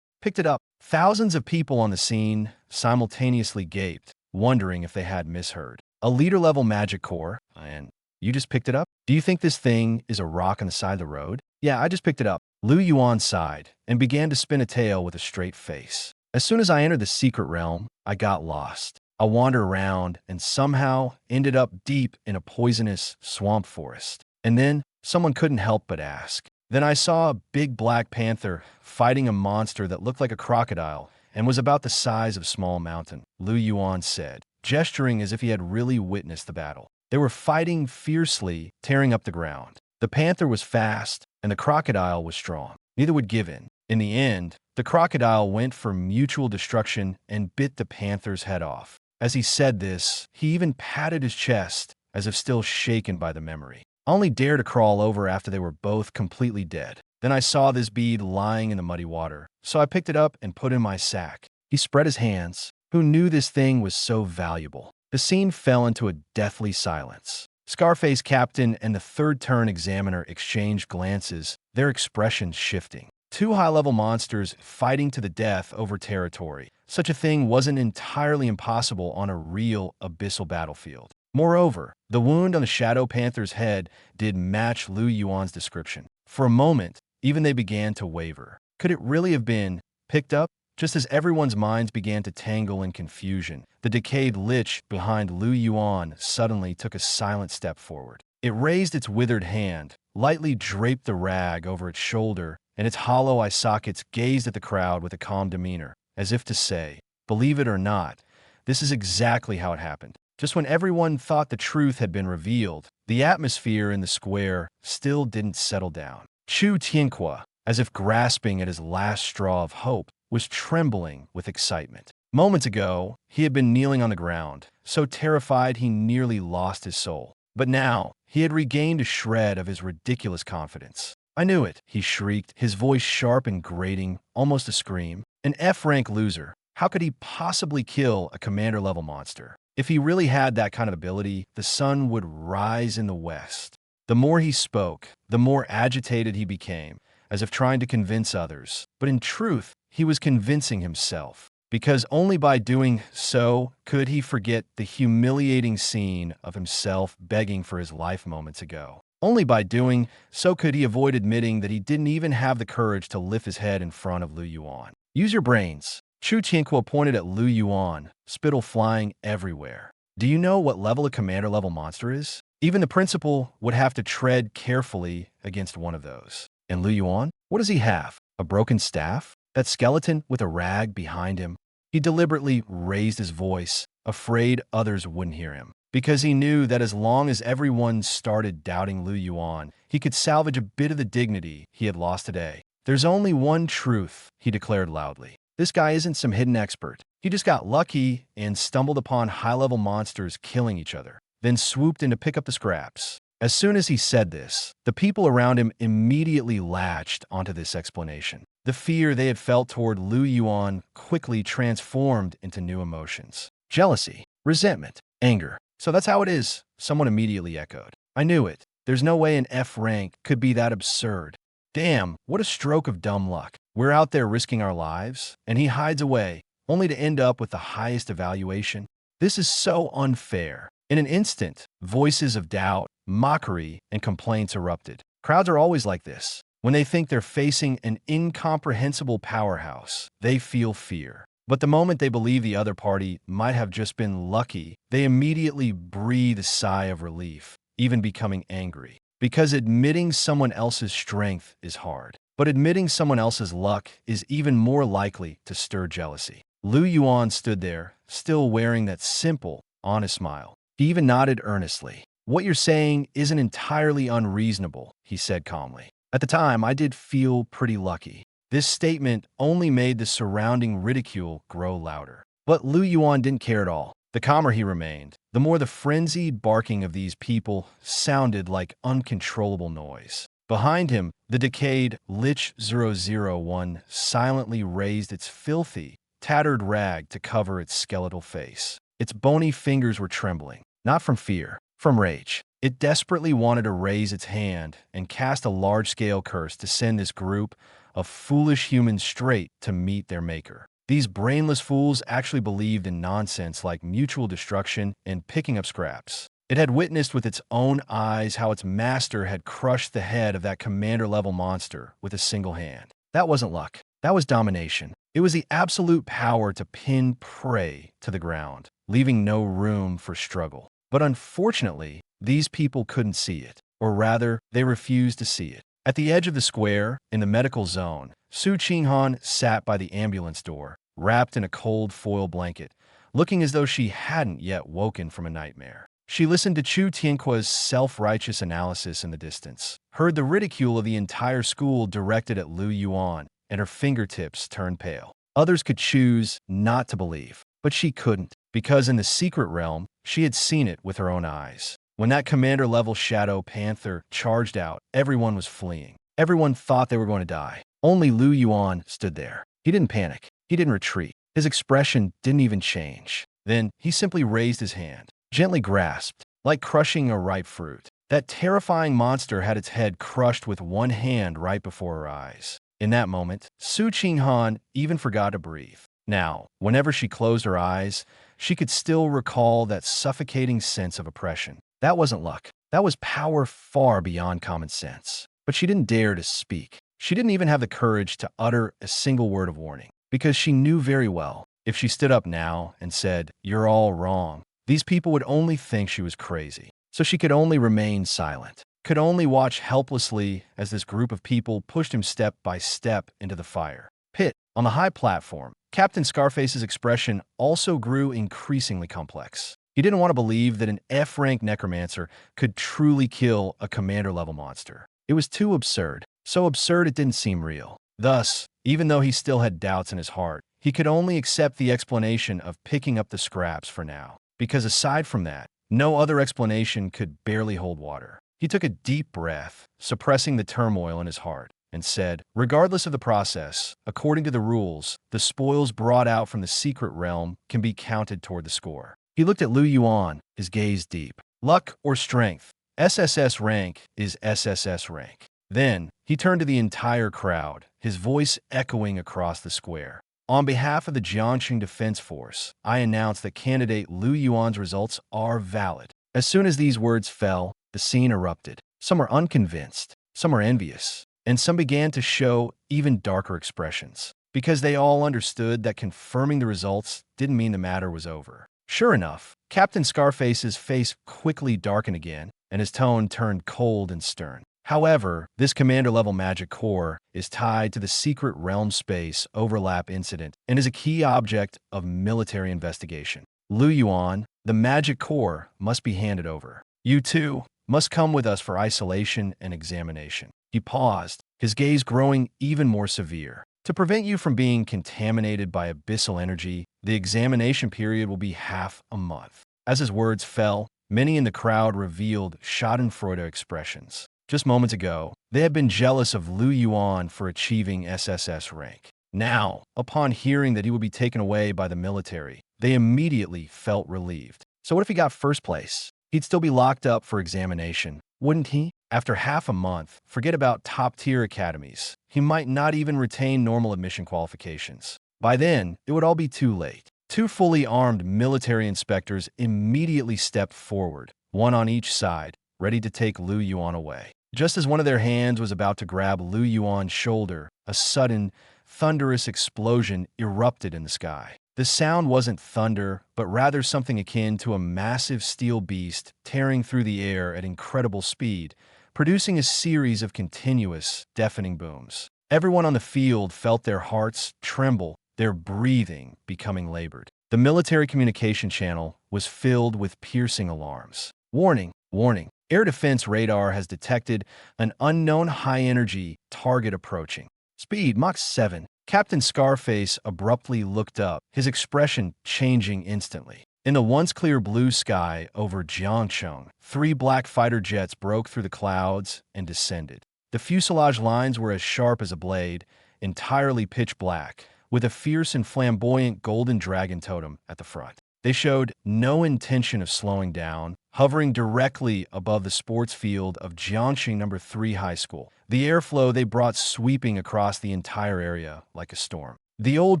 Picked it up." Thousands of people on the scene simultaneously gaped, wondering if they had misheard. "A leader-level magic core? And you just picked it up? Do you think this thing is a rock on the side of the road?" "Yeah, I just picked it up." Lu Yuan sighed and began to spin a tale with a straight face. "As soon as I entered the secret realm, I got lost. I wandered around and somehow ended up deep in a poisonous swamp forest. And then someone couldn't help but ask. Then I saw a big black panther fighting a monster that looked like a crocodile and was about the size of a small mountain," Lu Yuan said, gesturing as if he had really witnessed the battle. "They were fighting fiercely, tearing up the ground. The panther was fast, and the crocodile was strong. Neither would give in. In the end, the crocodile went for mutual destruction and bit the panther's head off." As he said this, he even patted his chest, as if still shaken by the memory. "I only dared to crawl over after they were both completely dead. Then I saw this bead lying in the muddy water, so I picked it up and put it in my sack." He spread his hands. Who knew this thing was so valuable? The scene fell into a deathly silence. Scarface Captain and the third-turn examiner exchanged glances, their expressions shifting. Two high-level monsters fighting to the death over territory. Such a thing wasn't entirely impossible on a real abyssal battlefield. Moreover, the wound on the Shadow Panther's head did match Lu Yuan's description. For a moment, even they began to waver. Could it really have been picked up? Just as everyone's minds began to tangle in confusion, the decayed lich behind Lu Yuan suddenly took a silent step forward. It raised its withered hand, lightly draped the rag over its shoulder, and its hollow eye sockets gazed at the crowd with a calm demeanor, as if to say, "Believe it or not, this is exactly how it happened." Just when everyone thought the truth had been revealed, the atmosphere in the square still didn't settle down. Chu Tianhua, as if grasping at his last straw of hope, was trembling with excitement. Moments ago, he had been kneeling on the ground, so terrified he nearly lost his soul. But now, he had regained a shred of his ridiculous confidence. "I knew it," he shrieked, his voice sharp and grating, almost a scream. "An F-rank loser. How could he possibly kill a commander-level monster? If he really had that kind of ability, the sun would rise in the west." The more he spoke, the more agitated he became, as if trying to convince others. But in truth, he was convincing himself, because only by doing so could he forget the humiliating scene of himself begging for his life moments ago. Only by doing so could he avoid admitting that he didn't even have the courage to lift his head in front of Lu Yuan. "Use your brains." Chu Tianhua pointed at Lu Yuan, spittle flying everywhere. "Do you know what level a commander-level monster is? Even the principal would have to tread carefully against one of those. And Lu Yuan? What does he have? A broken staff? That skeleton with a rag behind him?" He deliberately raised his voice, afraid others wouldn't hear him, because he knew that as long as everyone started doubting Lu Yuan, he could salvage a bit of the dignity he had lost today. "There's only one truth," he declared loudly. "This guy isn't some hidden expert. He just got lucky and stumbled upon high-level monsters killing each other, then swooped in to pick up the scraps." As soon as he said this, the people around him immediately latched onto this explanation. The fear they had felt toward Lu Yuan quickly transformed into new emotions. Jealousy, resentment, anger. "So that's how it is," someone immediately echoed. "I knew it. There's no way an F rank could be that absurd. Damn, what a stroke of dumb luck. We're out there risking our lives, and he hides away, only to end up with the highest evaluation. This is so unfair." In an instant, voices of doubt, mockery, and complaints erupted. Crowds are always like this. When they think they're facing an incomprehensible powerhouse, they feel fear. But the moment they believe the other party might have just been lucky, they immediately breathe a sigh of relief, even becoming angry. Because admitting someone else's strength is hard. But admitting someone else's luck is even more likely to stir jealousy. Lu Yuan stood there, still wearing that simple, honest smile. He even nodded earnestly. "What you're saying isn't entirely unreasonable," he said calmly. "At the time, I did feel pretty lucky." This statement only made the surrounding ridicule grow louder. But Lu Yuan didn't care at all. The calmer he remained, the more the frenzied barking of these people sounded like uncontrollable noise. Behind him, the decayed Lich 001 silently raised its filthy, tattered rag to cover its skeletal face. Its bony fingers were trembling, not from fear, from rage. It desperately wanted to raise its hand and cast a large-scale curse to send this group of foolish humans straight to meet their maker. These brainless fools actually believed in nonsense like mutual destruction and picking up scraps. It had witnessed with its own eyes how its master had crushed the head of that commander-level monster with a single hand. That wasn't luck. That was domination. It was the absolute power to pin prey to the ground, leaving no room for struggle. But unfortunately, these people couldn't see it, or rather, they refused to see it. At the edge of the square, in the medical zone, Su Qinghan sat by the ambulance door, wrapped in a cold foil blanket, looking as though she hadn't yet woken from a nightmare. She listened to Chu Tianqua's self-righteous analysis in the distance, heard the ridicule of the entire school directed at Lu Yuan, and her fingertips turned pale. Others could choose not to believe, but she couldn't, because in the secret realm, she had seen it with her own eyes. When that commander-level Shadow Panther charged out, everyone was fleeing. Everyone thought they were going to die. Only Lu Yuan stood there. He didn't panic. He didn't retreat. His expression didn't even change. Then he simply raised his hand, gently grasped, like crushing a ripe fruit. That terrifying monster had its head crushed with one hand right before her eyes. In that moment, Su Qinghan even forgot to breathe. Now, whenever she closed her eyes, she could still recall that suffocating sense of oppression. That wasn't luck. That was power far beyond common sense. But she didn't dare to speak. She didn't even have the courage to utter a single word of warning, because she knew very well, if she stood up now and said, "You're all wrong," these people would only think she was crazy. So she could only remain silent, could only watch helplessly as this group of people pushed him step by step into the fire pit. On the high platform, Captain Scarface's expression also grew increasingly complex. He didn't want to believe that an F-rank necromancer could truly kill a commander-level monster. It was too absurd. So absurd it didn't seem real. Thus, even though he still had doubts in his heart, he could only accept the explanation of picking up the scraps for now. Because aside from that, no other explanation could barely hold water. He took a deep breath, suppressing the turmoil in his heart, and said, "Regardless of the process, according to the rules, the spoils brought out from the secret realm can be counted toward the score." He looked at Lu Yuan, his gaze deep. "Luck or strength? SSS rank is SSS rank." Then, he turned to the entire crowd, his voice echoing across the square. "On behalf of the Jiangxing Defense Force, I announce that candidate Lu Yuan's results are valid." As soon as these words fell, the scene erupted. Some were unconvinced, some were envious, and some began to show even darker expressions, because they all understood that confirming the results didn't mean the matter was over. Sure enough, Captain Scarface's face quickly darkened again, and his tone turned cold and stern. However, this commander-level magic core is tied to the secret realm space overlap incident and is a key object of military investigation. Lu Yuan, the magic core must be handed over. You too must come with us for isolation and examination. He paused, his gaze growing even more severe. To prevent you from being contaminated by abyssal energy, the examination period will be half a month. As his words fell, many in the crowd revealed schadenfreude expressions. Just moments ago, they had been jealous of Lu Yuan for achieving SSS rank. Now, upon hearing that he would be taken away by the military, they immediately felt relieved. So what if he got first place? He'd still be locked up for examination, wouldn't he? After half a month, forget about top-tier academies. He might not even retain normal admission qualifications. By then, it would all be too late. Two fully armed military inspectors immediately stepped forward, one on each side, ready to take Lu Yuan away. Just as one of their hands was about to grab Lu Yuan's shoulder, a sudden, thunderous explosion erupted in the sky. The sound wasn't thunder, but rather something akin to a massive steel beast tearing through the air at incredible speed, producing a series of continuous, deafening booms. Everyone on the field felt their hearts tremble, their breathing becoming labored. The military communication channel was filled with piercing alarms. Warning, warning. Air defense radar has detected an unknown high-energy target approaching. Speed Mach 7. Captain Scarface abruptly looked up, his expression changing instantly. In the once clear blue sky over Jiangcheng, 3 black fighter jets broke through the clouds and descended. The fuselage lines were as sharp as a blade, entirely pitch black, with a fierce and flamboyant golden dragon totem at the front. They showed no intention of slowing down, hovering directly above the sports field of Jiangxing No. 3 High School. The airflow they brought sweeping across the entire area like a storm. The old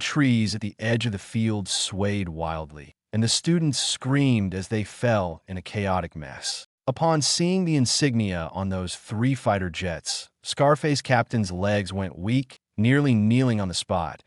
trees at the edge of the field swayed wildly, and the students screamed as they fell in a chaotic mess. Upon seeing the insignia on those 3 fighter jets, Scarface Captain's legs went weak, nearly kneeling on the spot,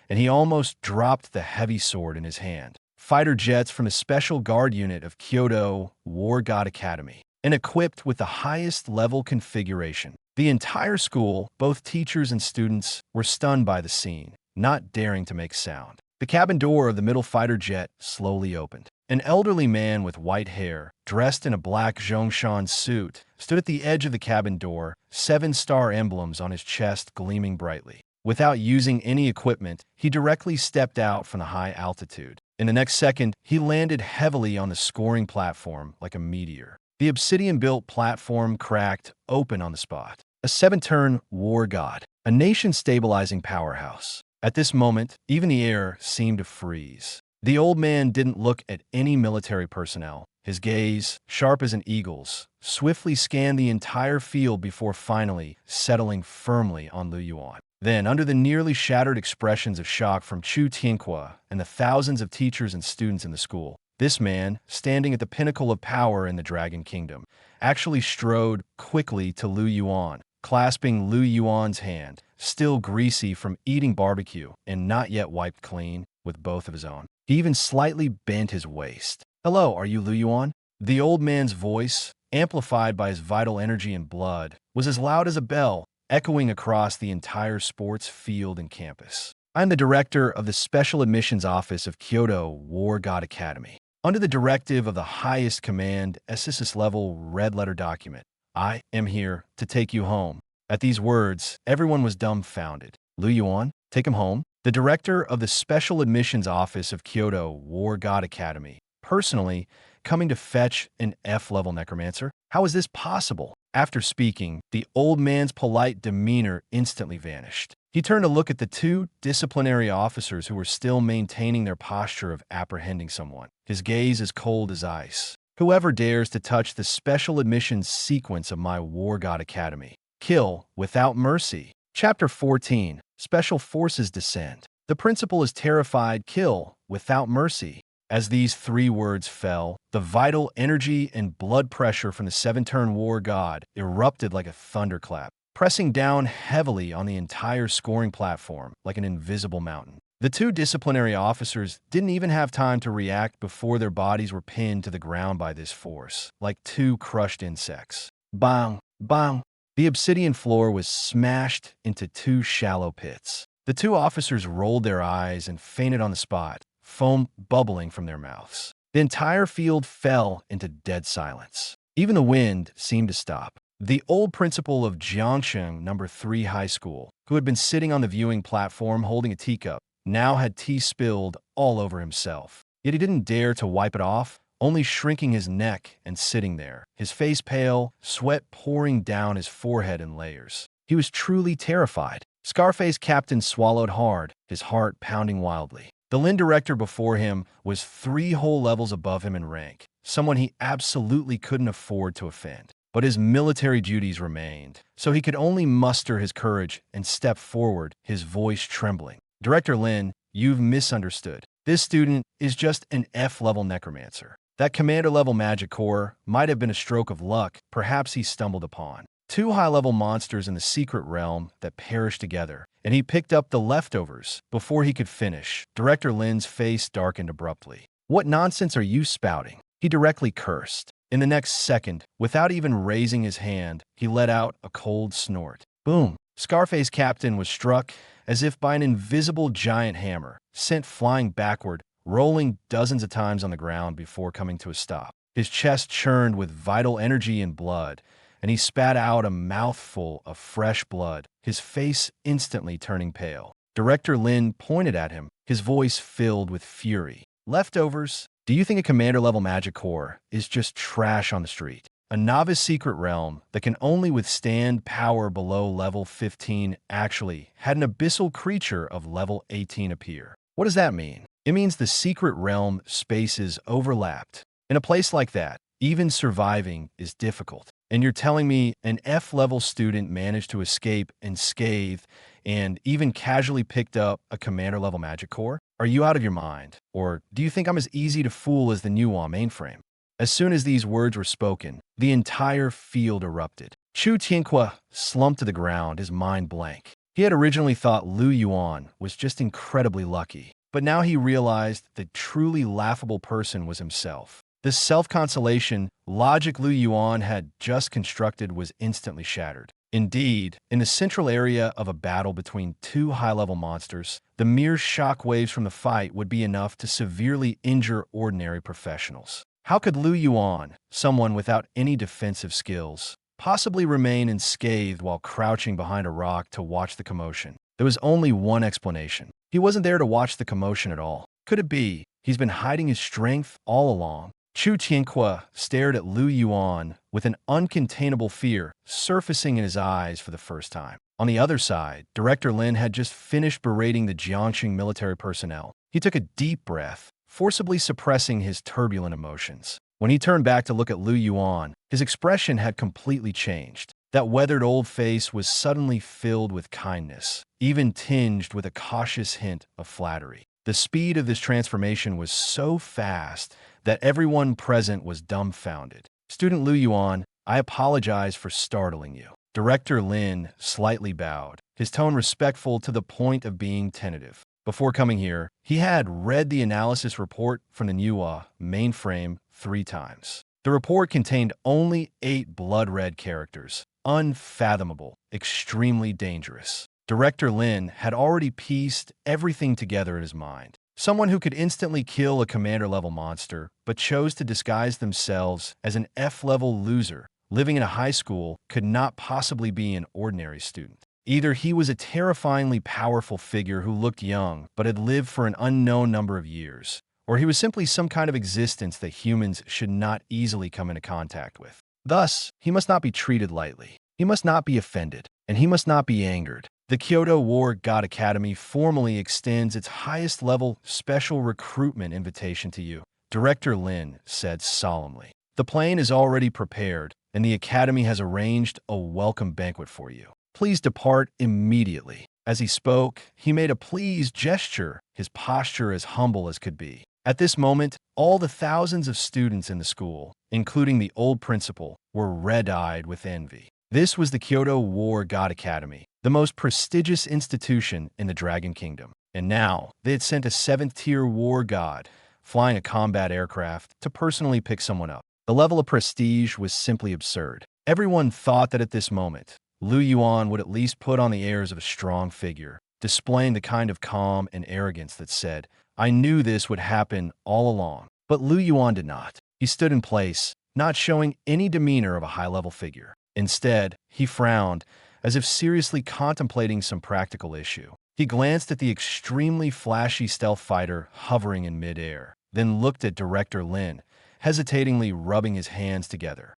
and he almost dropped the heavy sword in his hand. Fighter jets from a special guard unit of Kyoto War God Academy, and equipped with the highest level configuration. The entire school, both teachers and students, were stunned by the scene, not daring to make sound. The cabin door of the middle fighter jet slowly opened. An elderly man with white hair, dressed in a black Zhongshan suit, stood at the edge of the cabin door, 7-star emblems on his chest gleaming brightly. Without using any equipment, he directly stepped out from the high altitude. In the next second, he landed heavily on the scoring platform like a meteor. The obsidian-built platform cracked open on the spot. A 7-turn war god, a nation-stabilizing powerhouse. At this moment, even the air seemed to freeze. The old man didn't look at any military personnel. His gaze, sharp as an eagle's, swiftly scanned the entire field before finally settling firmly on Lu Yuan. Then, under the nearly shattered expressions of shock from Chu Tianhua and the thousands of teachers and students in the school, this man, standing at the pinnacle of power in the Dragon Kingdom, actually strode quickly to Lu Yuan, clasping Lu Yuan's hand, still greasy from eating barbecue and not yet wiped clean, with both of his own. He even slightly bent his waist. "Hello, are you Lu Yuan?" The old man's voice, amplified by his vital energy and blood, was as loud as a bell, echoing across the entire sports field and campus. "I'm the director of the Special Admissions Office of Kyoto War God Academy. Under the directive of the highest command, SSS level red-letter document, I am here to take you home." At these words, everyone was dumbfounded. Lu Yuan? Take him home? The director of the Special Admissions Office of Kyoto War God Academy, personally coming to fetch an F-level necromancer? How is this possible? After speaking, the old man's polite demeanor instantly vanished. He turned to look at the 2 disciplinary officers who were still maintaining their posture of apprehending someone, his gaze as cold as ice. "Whoever dares to touch the special admissions sequence of my War God Academy, kill without mercy." Chapter 14. Special Forces Descend. The principal is terrified. Kill without mercy. As these 3 words fell, the vital energy and blood pressure from the 7-turn war god erupted like a thunderclap, pressing down heavily on the entire scoring platform like an invisible mountain. The 2 disciplinary officers didn't even have time to react before their bodies were pinned to the ground by this force, like 2 crushed insects. Bang! Bang! The obsidian floor was smashed into 2 shallow pits. The 2 officers rolled their eyes and fainted on the spot, foam bubbling from their mouths. The entire field fell into dead silence. Even the wind seemed to stop. The old principal of Jiangxing No. 3 High School, who had been sitting on the viewing platform holding a teacup, now had tea spilled all over himself. Yet he didn't dare to wipe it off only shrinking his neck and sitting there, his face pale, sweat pouring down his forehead in layers. He was truly terrified. Scarface Captain swallowed hard, his heart pounding wildly. The Lin director before him was 3 whole levels above him in rank, someone he absolutely couldn't afford to offend. But his military duties remained, so he could only muster his courage and step forward, his voice trembling. Director Lin, you've misunderstood. This student is just an F-level necromancer. That commander-level magic core might have been a stroke of luck, perhaps he stumbled upon 2 high-level monsters in the secret realm that perished together, and he picked up the leftovers before he could finish. Director Lin's face darkened abruptly. What nonsense are you spouting? He directly cursed. In the next second, without even raising his hand, he let out a cold snort. Boom! Scarface Captain was struck as if by an invisible giant hammer, sent flying backward, rolling dozens of times on the ground before coming to a stop. His chest churned with vital energy and blood, and he spat out a mouthful of fresh blood, his face instantly turning pale. Director Lin pointed at him, his voice filled with fury. Leftovers? Do you think a commander-level magic core is just trash on the street? A novice secret realm that can only withstand power below level 15 actually had an abyssal creature of level 18 appear. What does that mean? It means the secret realm spaces overlapped. In a place like that, even surviving is difficult. And you're telling me an F-level student managed to escape unscathed and even casually picked up a commander-level magic core? Are you out of your mind? Or do you think I'm as easy to fool as the Yuan mainframe? As soon as these words were spoken, the entire field erupted. Chu Tianqua slumped to the ground, his mind blank. He had originally thought Lu Yuan was just incredibly lucky, but now he realized the truly laughable person was himself. The self-consolation logic Lu Yuan had just constructed was instantly shattered. Indeed, in the central area of a battle between 2 high-level monsters, the mere shockwaves from the fight would be enough to severely injure ordinary professionals. How could Lu Yuan, someone without any defensive skills, possibly remain unscathed while crouching behind a rock to watch the commotion? There was only one explanation. He wasn't there to watch the commotion at all. Could it be he's been hiding his strength all along? Chu Tianqua stared at Lu Yuan with an uncontainable fear surfacing in his eyes for the first time. On the other side, Director Lin had just finished berating the Jiangxing military personnel. He took a deep breath, forcibly suppressing his turbulent emotions. When he turned back to look at Lu Yuan, his expression had completely changed. That weathered old face was suddenly filled with kindness, even tinged with a cautious hint of flattery. The speed of this transformation was so fast that everyone present was dumbfounded. Student Lu Yuan, I apologize for startling you. Director Lin slightly bowed, his tone respectful to the point of being tentative. Before coming here, he had read the analysis report from the Yuan mainframe 3 times. The report contained only 8 blood-red characters. Unfathomable, extremely dangerous. Director Lin had already pieced everything together in his mind. Someone who could instantly kill a commander-level monster, but chose to disguise themselves as an F-level loser living in a high school could not possibly be an ordinary student. Either he was a terrifyingly powerful figure who looked young but had lived for an unknown number of years, or he was simply some kind of existence that humans should not easily come into contact with. Thus, he must not be treated lightly. He must not be offended, and he must not be angered. The Kyoto War God Academy formally extends its highest-level special recruitment invitation to you, Director Lin said solemnly. The plane is already prepared, and the Academy has arranged a welcome banquet for you. Please depart immediately. As he spoke, he made a pleased gesture, his posture as humble as could be. At this moment, all the thousands of students in the school, including the old principal, were red-eyed with envy. This was the Kyoto War God Academy, the most prestigious institution in the Dragon Kingdom. And now, they had sent a 7th-tier war god, flying a combat aircraft, to personally pick someone up. The level of prestige was simply absurd. Everyone thought that at this moment, Lu Yuan would at least put on the airs of a strong figure, displaying the kind of calm and arrogance that said, I knew this would happen all along. But Lu Yuan did not. He stood in place, not showing any demeanor of a high-level figure. Instead, he frowned, as if seriously contemplating some practical issue. He glanced at the extremely flashy stealth fighter hovering in midair, then looked at Director Lin, hesitatingly rubbing his hands together.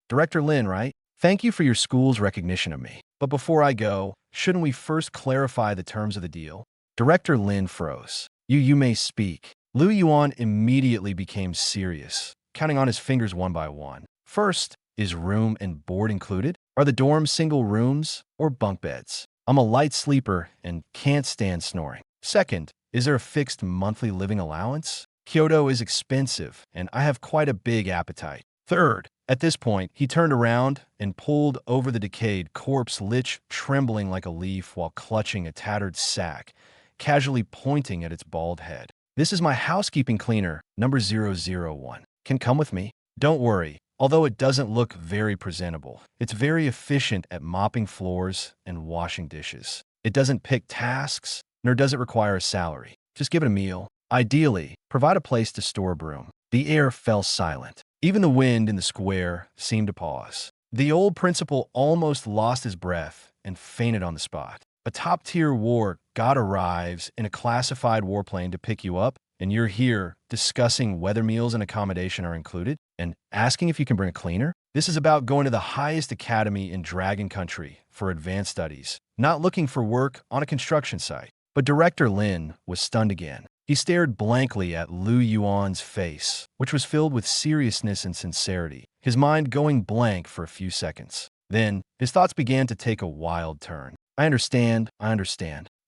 Director Lin, right? Thank you for your school's recognition of me. But before I go, shouldn't we first clarify the terms of the deal? Director Lin froze. You may speak. Lu Yuan immediately became serious, counting on his fingers one by one. First, is room and board included? Are the dorms single rooms or bunk beds? I'm a light sleeper and can't stand snoring. Second, is there a fixed monthly living allowance? Kyoto is expensive, and I have quite a big appetite. Third, at this point, he turned around and pulled over the decayed corpse, lich trembling like a leaf while clutching a tattered sack, casually pointing at its bald head. This is my housekeeping cleaner, number 001. Can come with me. Don't worry. Although it doesn't look very presentable, it's very efficient at mopping floors and washing dishes. It doesn't pick tasks, nor does it require a salary. Just give it a meal. Ideally, provide a place to store a broom. The air fell silent. Even the wind in the square seemed to pause. The old principal almost lost his breath and fainted on the spot. A top-tier war god arrives in a classified warplane to pick you up, and you're here discussing whether meals and accommodation are included and asking if you can bring a cleaner? This is about going to the highest academy in Dragon Country for advanced studies, not looking for work on a construction site. But Director Lin was stunned again. He stared blankly at Lu Yuan's face, which was filled with seriousness and sincerity, his mind going blank for a few seconds. Then, his thoughts began to take a wild turn. I understand.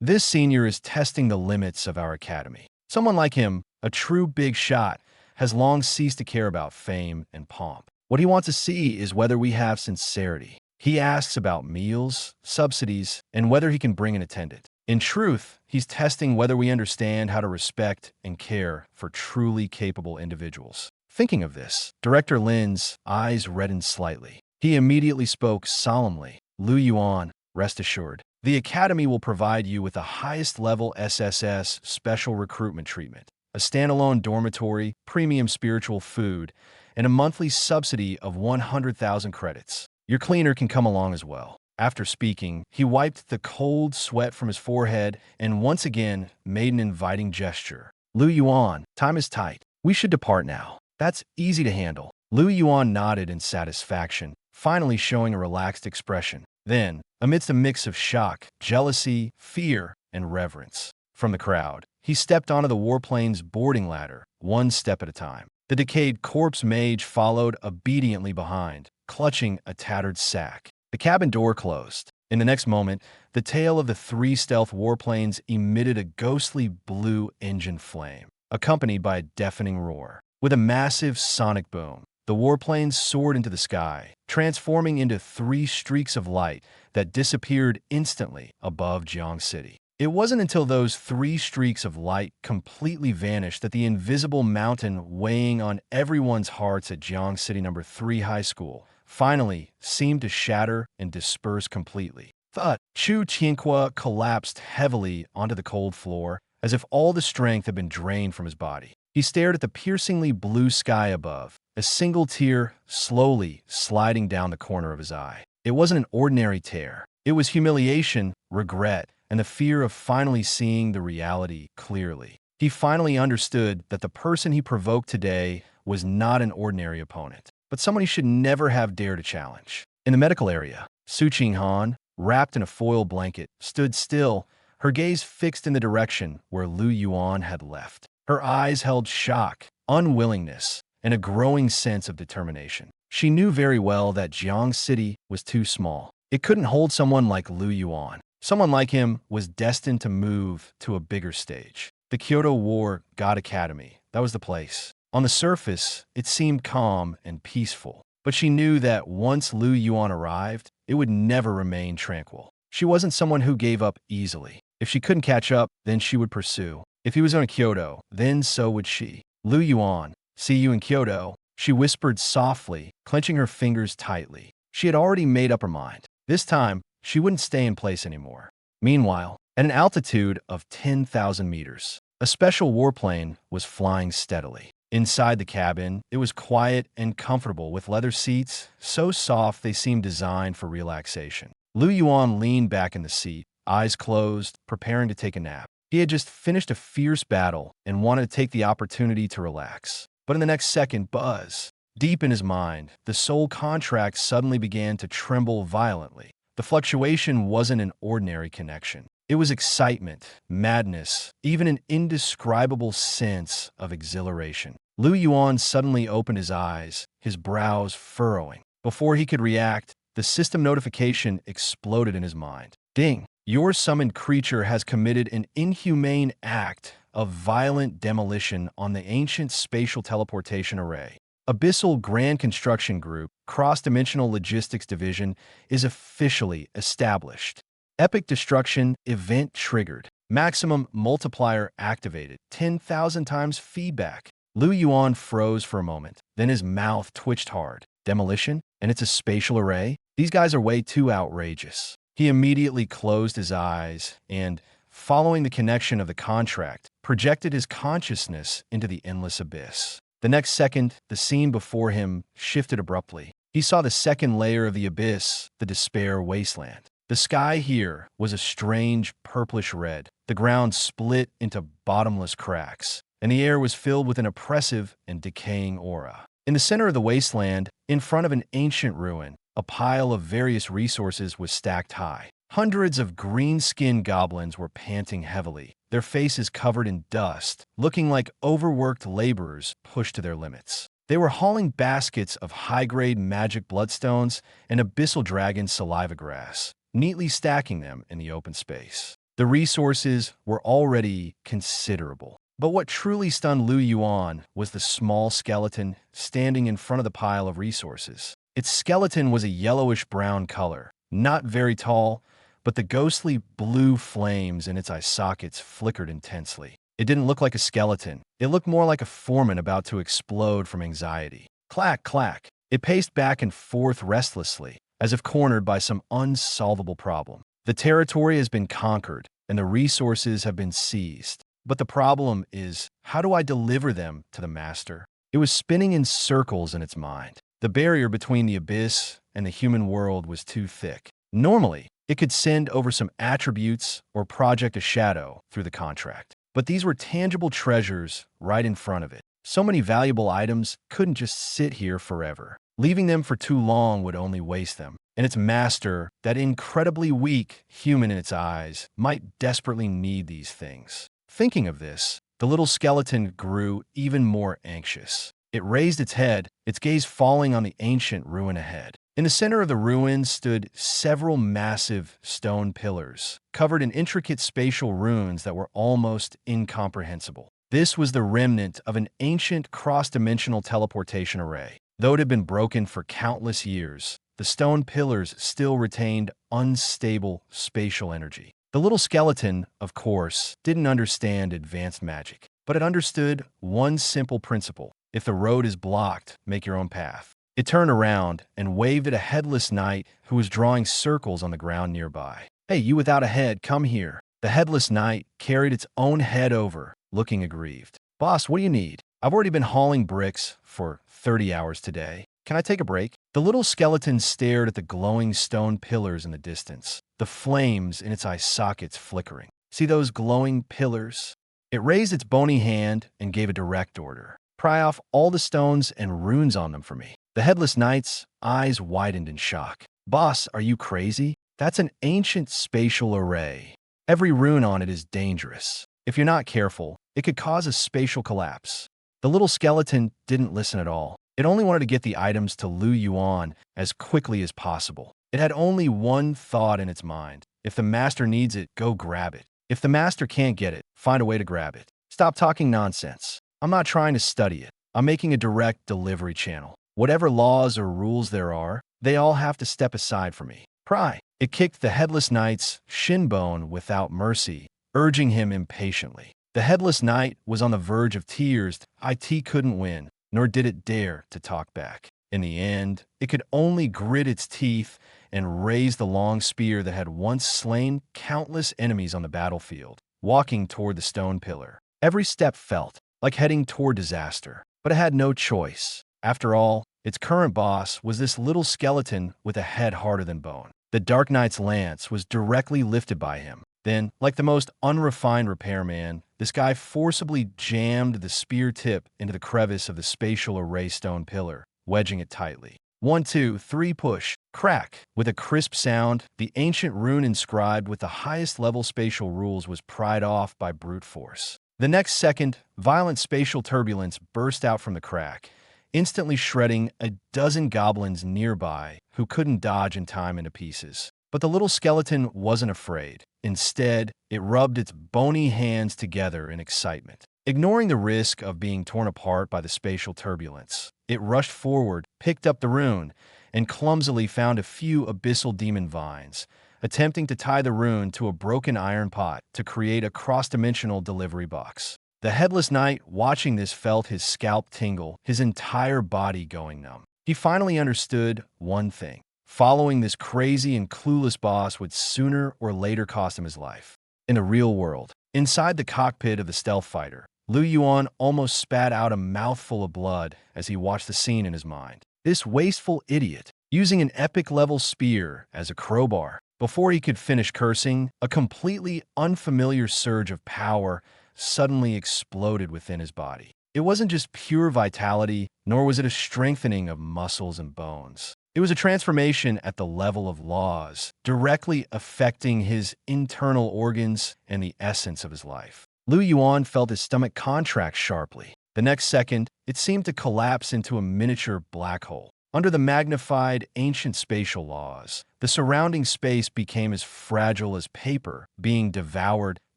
This senior is testing the limits of our academy. Someone like him, a true big shot, has long ceased to care about fame and pomp. What he wants to see is whether we have sincerity. He asks about meals, subsidies, and whether he can bring an attendant. In truth, he's testing whether we understand how to respect and care for truly capable individuals. Thinking of this, Director Lin's eyes reddened slightly. He immediately spoke solemnly. Lu Yuan, rest assured, the Academy will provide you with the highest level SSS special recruitment treatment, a standalone dormitory, premium spiritual food, and a monthly subsidy of 100,000 credits. Your cleaner can come along as well. After speaking, he wiped the cold sweat from his forehead and once again made an inviting gesture. Lu Yuan, time is tight. We should depart now. That's easy to handle. Lu Yuan nodded in satisfaction, finally showing a relaxed expression. Then, amidst a mix of shock, jealousy, fear, and reverence from the crowd, he stepped onto the warplane's boarding ladder, one step at a time. The decayed corpse mage followed obediently behind, clutching a tattered sack. The cabin door closed. In the next moment, the tail of the 3 stealth warplanes emitted a ghostly blue engine flame, accompanied by a deafening roar. With a massive sonic boom, the warplanes soared into the sky, transforming into 3 streaks of light that disappeared instantly above Jiang City. It wasn't until those 3 streaks of light completely vanished that the invisible mountain weighing on everyone's hearts at Jiang City No. 3 High School finally seemed to shatter and disperse completely. Thud! Chu Qianhua collapsed heavily onto the cold floor, as if all the strength had been drained from his body. He stared at the piercingly blue sky above, a single tear slowly sliding down the corner of his eye. It wasn't an ordinary tear. It was humiliation, regret, and the fear of finally seeing the reality clearly. He finally understood that the person he provoked today was not an ordinary opponent, but someone he should never have dared to challenge. In the medical area, Su Qinghan, wrapped in a foil blanket, stood still, her gaze fixed in the direction where Lu Yuan had left. Her eyes held shock, unwillingness, and a growing sense of determination. She knew very well that Jiang City was too small. It couldn't hold someone like Lu Yuan. Someone like him was destined to move to a bigger stage. The Kyoto War God Academy, that was the place. On the surface, it seemed calm and peaceful, but she knew that once Lu Yuan arrived, it would never remain tranquil. She wasn't someone who gave up easily. If she couldn't catch up, then she would pursue. If he was in Kyoto, then so would she. Lu Yuan, see you in Kyoto, she whispered softly, clenching her fingers tightly. She had already made up her mind. This time, she wouldn't stay in place anymore. Meanwhile, at an altitude of 10,000 meters, a special warplane was flying steadily. Inside the cabin, it was quiet and comfortable with leather seats, so soft they seemed designed for relaxation. Lu Yuan leaned back in the seat, eyes closed, preparing to take a nap. He had just finished a fierce battle and wanted to take the opportunity to relax. But in the next second, buzz. Deep in his mind, the soul contract suddenly began to tremble violently. The fluctuation wasn't an ordinary connection. It was excitement, madness, even an indescribable sense of exhilaration. Yuan suddenly opened his eyes, his brows furrowing. Before he could react, the system notification exploded in his mind. Ding! Your summoned creature has committed an inhumane act of violent demolition on the ancient spatial teleportation array. Abyssal Grand Construction Group, Cross-Dimensional Logistics Division, is officially established. Epic Destruction Event triggered. Maximum multiplier activated. 10,000 times feedback. Yuan froze for a moment. Then his mouth twitched hard. Demolition? And it's a spatial array? These guys are way too outrageous. He immediately closed his eyes and, following the connection of the contract, projected his consciousness into the endless abyss. The next second, the scene before him shifted abruptly. He saw the second layer of the abyss, the despair wasteland. The sky here was a strange purplish red. The ground split into bottomless cracks, and the air was filled with an oppressive and decaying aura. In the center of the wasteland, in front of an ancient ruin, a pile of various resources was stacked high. Hundreds of green-skinned goblins were panting heavily, their faces covered in dust, looking like overworked laborers pushed to their limits. They were hauling baskets of high-grade magic bloodstones and abyssal dragon saliva grass, neatly stacking them in the open space. The resources were already considerable. But what truly stunned Yuan was the small skeleton standing in front of the pile of resources. Its skeleton was a yellowish-brown color, not very tall, but the ghostly blue flames in its eye sockets flickered intensely. It didn't look like a skeleton. It looked more like a foreman about to explode from anxiety. Clack, clack. It paced back and forth restlessly, as if cornered by some unsolvable problem. The territory has been conquered, and the resources have been seized. But the problem is, how do I deliver them to the master? It was spinning in circles in its mind. The barrier between the abyss and the human world was too thick. Normally, it could send over some attributes or project a shadow through the contract. But these were tangible treasures right in front of it. So many valuable items couldn't just sit here forever. Leaving them for too long would only waste them. And its master, that incredibly weak human in its eyes, might desperately need these things. Thinking of this, the little skeleton grew even more anxious. It raised its head, its gaze falling on the ancient ruin ahead. In the center of the ruin stood several massive stone pillars, covered in intricate spatial runes that were almost incomprehensible. This was the remnant of an ancient cross-dimensional teleportation array. Though it had been broken for countless years, the stone pillars still retained unstable spatial energy. The little skeleton, of course, didn't understand advanced magic, but it understood one simple principle. If the road is blocked, make your own path. It turned around and waved at a headless knight who was drawing circles on the ground nearby. Hey, you without a head, come here. The headless knight carried its own head over, looking aggrieved. Boss, what do you need? I've already been hauling bricks for 30 hours today. Can I take a break? The little skeleton stared at the glowing stone pillars in the distance, the flames in its eye sockets flickering. See those glowing pillars? It raised its bony hand and gave a direct order. Pry off all the stones and runes on them for me. The headless knight's eyes widened in shock. Boss, are you crazy? That's an ancient spatial array. Every rune on it is dangerous. If you're not careful, it could cause a spatial collapse. The little skeleton didn't listen at all. It only wanted to get the items to Yuan as quickly as possible. It had only one thought in its mind. If the master needs it, go grab it. If the master can't get it, find a way to grab it. Stop talking nonsense. I'm not trying to study it. I'm making a direct delivery channel. Whatever laws or rules there are, they all have to step aside for me. Pry. It kicked the headless knight's shin bone without mercy, urging him impatiently. The headless knight was on the verge of tears. It couldn't win, nor did it dare to talk back. In the end, it could only grit its teeth and raise the long spear that had once slain countless enemies on the battlefield, walking toward the stone pillar. Every step felt like heading toward disaster, but it had no choice. After all, its current boss was this little skeleton with a head harder than bone. The Dark Knight's lance was directly lifted by him, Then, like the most unrefined repairman, this guy forcibly jammed the spear tip into the crevice of the spatial array stone pillar, wedging it tightly. 1, 2, 3 push. Crack. With a crisp sound, the ancient rune inscribed with the highest level spatial rules was pried off by brute force. The next second, violent spatial turbulence burst out from the crack, instantly shredding a dozen goblins nearby who couldn't dodge in time into pieces. But the little skeleton wasn't afraid. Instead, it rubbed its bony hands together in excitement. Ignoring the risk of being torn apart by the spatial turbulence, it rushed forward, picked up the rune, and clumsily found a few abyssal demon vines, attempting to tie the rune to a broken iron pot to create a cross-dimensional delivery box. The headless knight watching this felt his scalp tingle, his entire body going numb. He finally understood one thing. Following this crazy and clueless boss would sooner or later cost him his life. In the real world, inside the cockpit of the stealth fighter, Yuan almost spat out a mouthful of blood as he watched the scene in his mind. This wasteful idiot, using an epic-level spear as a crowbar. Before he could finish cursing, a completely unfamiliar surge of power suddenly exploded within his body. It wasn't just pure vitality, nor was it a strengthening of muscles and bones. It was a transformation at the level of laws, directly affecting his internal organs and the essence of his life. Yuan felt his stomach contract sharply. The next second, it seemed to collapse into a miniature black hole. Under the magnified ancient spatial laws, the surrounding space became as fragile as paper, being devoured,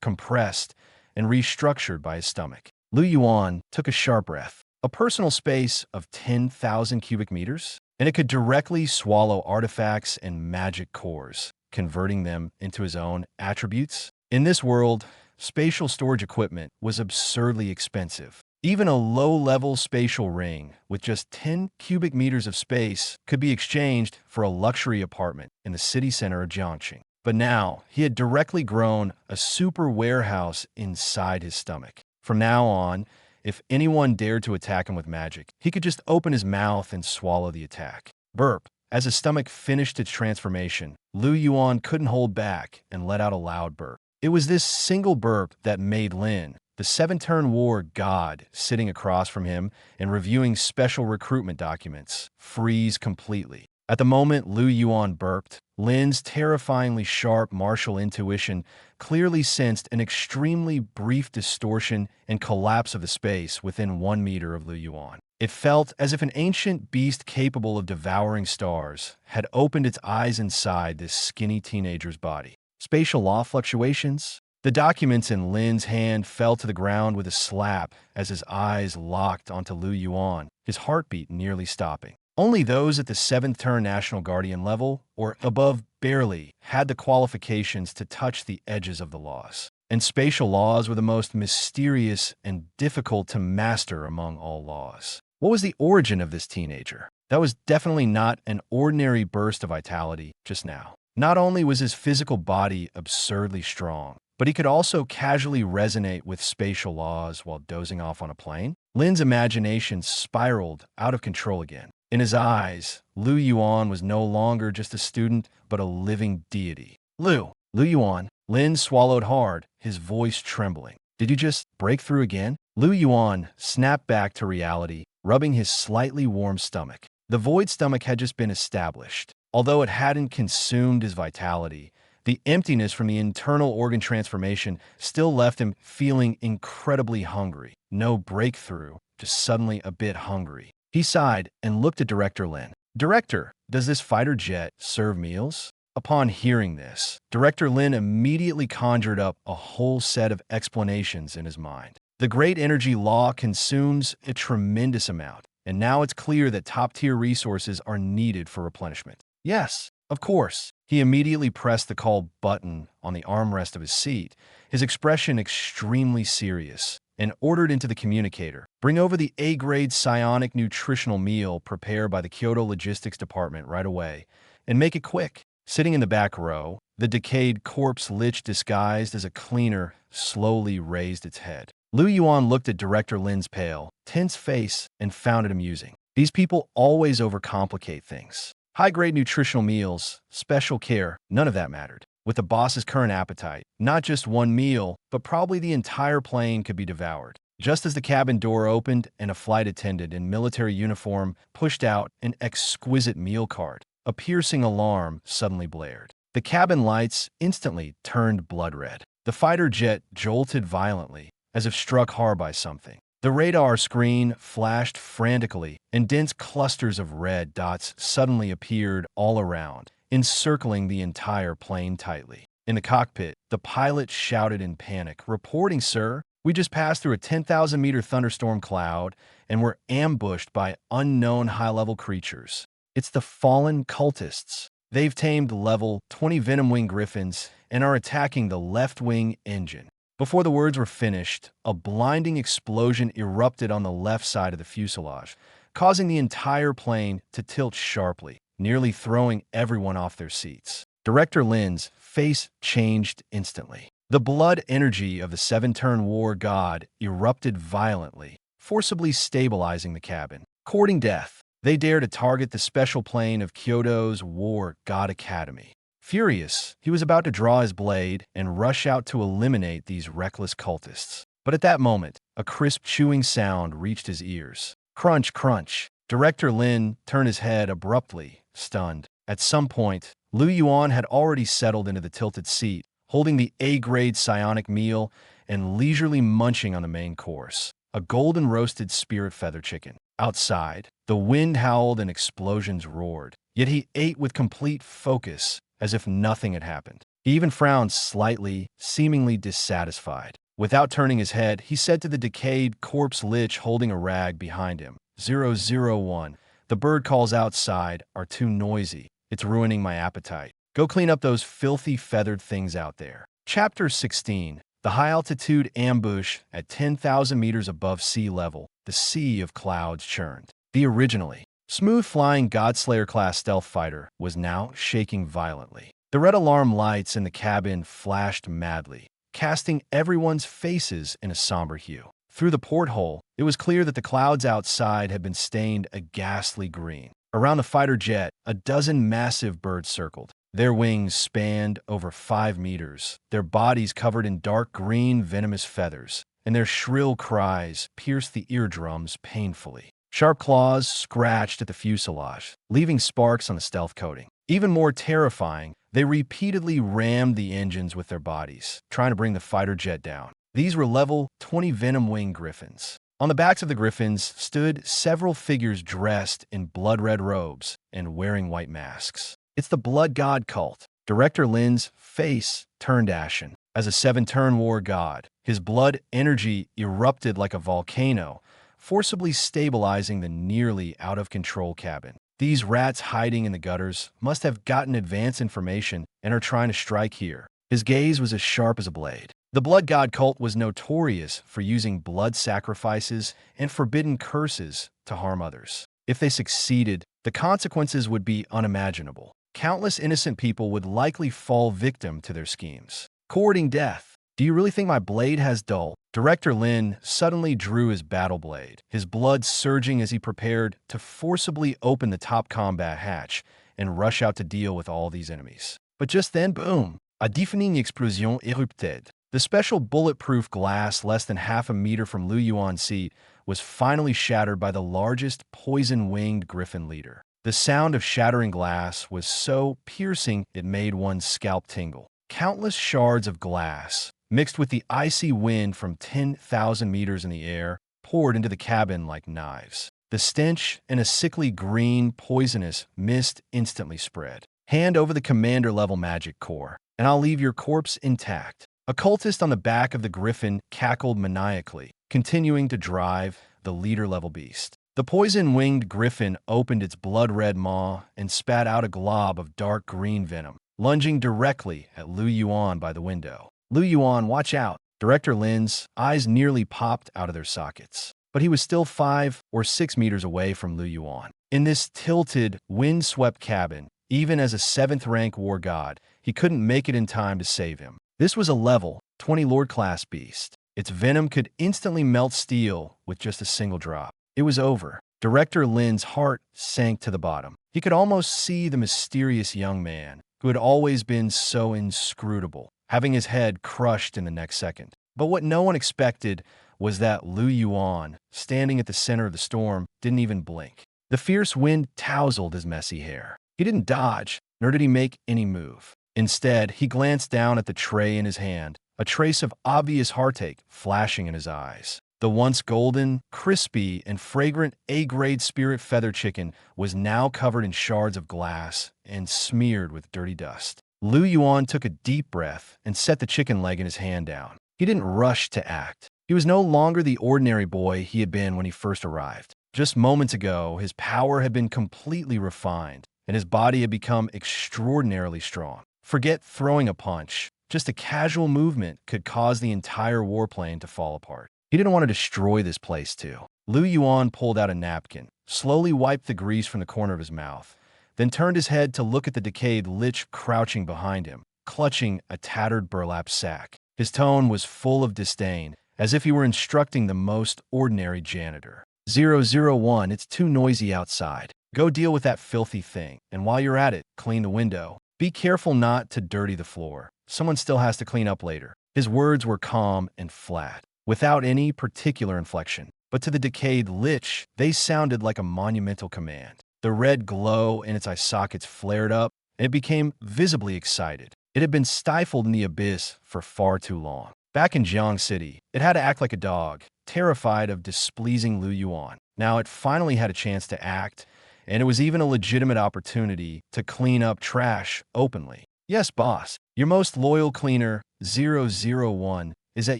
compressed, and restructured by his stomach. Yuan took a sharp breath. A personal space of 10,000 cubic meters? And it could directly swallow artifacts and magic cores, converting them into his own attributes. In this world, spatial storage equipment was absurdly expensive. Even a low-level spatial ring with just 10 cubic meters of space could be exchanged for a luxury apartment in the city center of Jiangxing. But now, he had directly grown a super warehouse inside his stomach. From now on, if anyone dared to attack him with magic, he could just open his mouth and swallow the attack. Burp. As his stomach finished its transformation, Yuan couldn't hold back and let out a loud burp. It was this single burp that made Lin, the 7-turn war god sitting across from him and reviewing special recruitment documents, freeze completely. At the moment Yuan burped, Lin's terrifyingly sharp martial intuition clearly sensed an extremely brief distortion and collapse of the space within 1 meter of Yuan. It felt as if an ancient beast capable of devouring stars had opened its eyes inside this skinny teenager's body. Spatial law fluctuations? The documents in Lin's hand fell to the ground with a slap as his eyes locked onto Yuan, his heartbeat nearly stopping. Only those at the 7th turn National Guardian level, or above barely, had the qualifications to touch the edges of the laws. And spatial laws were the most mysterious and difficult to master among all laws. What was the origin of this teenager? That was definitely not an ordinary burst of vitality just now. Not only was his physical body absurdly strong, but he could also casually resonate with spatial laws while dozing off on a plane. Lin's imagination spiraled out of control again. In his eyes, Yuan was no longer just a student, but a living deity. Yuan. Lin swallowed hard, his voice trembling. Did you just break through again? Yuan snapped back to reality, rubbing his slightly warm stomach. The void stomach had just been established. Although it hadn't consumed his vitality, the emptiness from the internal organ transformation still left him feeling incredibly hungry. No breakthrough, just suddenly a bit hungry. He sighed and looked at Director Lin. Director, does this fighter jet serve meals? Upon hearing this, Director Lin immediately conjured up a whole set of explanations in his mind. The great energy law consumes a tremendous amount, and now it's clear that top-tier resources are needed for replenishment. Yes, of course. He immediately pressed the call button on the armrest of his seat, his expression extremely serious, and ordered into the communicator, bring over the A-grade psionic nutritional meal prepared by the Kyoto Logistics Department right away, and make it quick. Sitting in the back row, the decayed corpse lich disguised as a cleaner slowly raised its head. Yuan looked at Director Lin's pale, tense face and found it amusing. These people always overcomplicate things. High-grade nutritional meals, special care, none of that mattered. With the boss's current appetite, not just one meal, but probably the entire plane could be devoured. Just as the cabin door opened and a flight attendant in military uniform pushed out an exquisite meal cart, a piercing alarm suddenly blared. The cabin lights instantly turned blood red. The fighter jet jolted violently, as if struck hard by something. The radar screen flashed frantically, and dense clusters of red dots suddenly appeared all around, encircling the entire plane tightly. In the cockpit, the pilot shouted in panic, "Reporting, sir. We just passed through a 10,000-meter thunderstorm cloud, and were ambushed by unknown high-level creatures. It's the fallen cultists. They've tamed level 20 venom-wing griffins and are attacking the left-wing engine." Before the words were finished, a blinding explosion erupted on the left side of the fuselage, causing the entire plane to tilt sharply, nearly throwing everyone off their seats. Director Lin's face changed instantly. The blood energy of the seven-turn war god erupted violently, forcibly stabilizing the cabin. Courting death, they dare to target the special plane of Kyoto's War God Academy. Furious, he was about to draw his blade and rush out to eliminate these reckless cultists. But at that moment, a crisp chewing sound reached his ears. Crunch, crunch. Director Lin turned his head abruptly, stunned. At some point, Yuan had already settled into the tilted seat, holding the A-grade psionic meal and leisurely munching on the main course, a golden roasted spirit feather chicken. Outside, the wind howled and explosions roared, yet he ate with complete focus, as if nothing had happened. He even frowned slightly, seemingly dissatisfied. Without turning his head, he said to the decayed corpse lich holding a rag behind him, 001, "The bird calls outside are too noisy. It's ruining my appetite. Go clean up those filthy feathered things out there." Chapter 16. The high-altitude ambush at 10,000 meters above sea level, the sea of clouds churned. The originally smooth-flying Godslayer-class stealth fighter was now shaking violently. The red alarm lights in the cabin flashed madly, casting everyone's faces in a somber hue. Through the porthole, it was clear that the clouds outside had been stained a ghastly green. Around the fighter jet, a dozen massive birds circled. Their wings spanned over 5 meters, their bodies covered in dark green venomous feathers, and their shrill cries pierced the eardrums painfully. Sharp claws scratched at the fuselage, leaving sparks on the stealth coating. Even more terrifying, they repeatedly rammed the engines with their bodies, trying to bring the fighter jet down. These were level 20 venom-wing griffins. On the backs of the griffins stood several figures dressed in blood-red robes and wearing white masks. It's the blood god cult. Director Lin's face turned ashen. As a seven-turn war god, his blood energy erupted like a volcano, forcibly stabilizing the nearly out-of-control cabin. These rats hiding in the gutters must have gotten advance information and are trying to strike here. His gaze was as sharp as a blade. The blood god cult was notorious for using blood sacrifices and forbidden curses to harm others. If they succeeded, the consequences would be unimaginable. Countless innocent people would likely fall victim to their schemes. Courting death. Do you really think my blade has dull? Director Lin suddenly drew his battle blade, his blood surging as he prepared to forcibly open the top combat hatch and rush out to deal with all these enemies. But just then, boom! A deafening explosion erupted. The special bulletproof glass less than half a meter from Yuan's seat was finally shattered by the largest poison-winged griffin leader. The sound of shattering glass was so piercing it made one's scalp tingle. Countless shards of glass, mixed with the icy wind from 10,000 meters in the air, poured into the cabin like knives. The stench and a sickly green, poisonous mist instantly spread. Hand over the commander-level magic core, and I'll leave your corpse intact. A cultist on the back of the griffin cackled maniacally, continuing to drive the leader-level beast. The poison-winged griffin opened its blood-red maw and spat out a glob of dark green venom, lunging directly at Yuan by the window. Yuan, watch out! Director Lin's eyes nearly popped out of their sockets. But he was still 5 or 6 meters away from Yuan. In this tilted, wind-swept cabin, even as a 7th-rank war god, he couldn't make it in time to save him. This was a level 20 Lord-class beast. Its venom could instantly melt steel with just a single drop. It was over. Director Lin's heart sank to the bottom. He could almost see the mysterious young man, who had always been so inscrutable, having his head crushed in the next second. But what no one expected was that Yuan, standing at the center of the storm, didn't even blink. The fierce wind tousled his messy hair. He didn't dodge, nor did he make any move. Instead, he glanced down at the tray in his hand, a trace of obvious heartache flashing in his eyes. The once golden, crispy, and fragrant A-grade spirit feather chicken was now covered in shards of glass and smeared with dirty dust. Yuan took a deep breath and set the chicken leg in his hand down. He didn't rush to act. He was no longer the ordinary boy he had been when he first arrived. Just moments ago, his power had been completely refined, and his body had become extraordinarily strong. Forget throwing a punch. Just a casual movement could cause the entire warplane to fall apart. He didn't want to destroy this place, too. Yuan pulled out a napkin, slowly wiped the grease from the corner of his mouth, then turned his head to look at the decayed lich crouching behind him, clutching a tattered burlap sack. His tone was full of disdain, as if he were instructing the most ordinary janitor. 001, it's too noisy outside. Go deal with that filthy thing, and while you're at it, clean the window. Be careful not to dirty the floor. Someone still has to clean up later. His words were calm and flat, without any particular inflection. But to the decayed lich, they sounded like a monumental command. The red glow in its eye sockets flared up, and it became visibly excited. It had been stifled in the abyss for far too long. Back in Jiang City, it had to act like a dog, terrified of displeasing Yuan. Now it finally had a chance to act, and it was even a legitimate opportunity to clean up trash openly. Yes, boss, your most loyal cleaner, 001, is at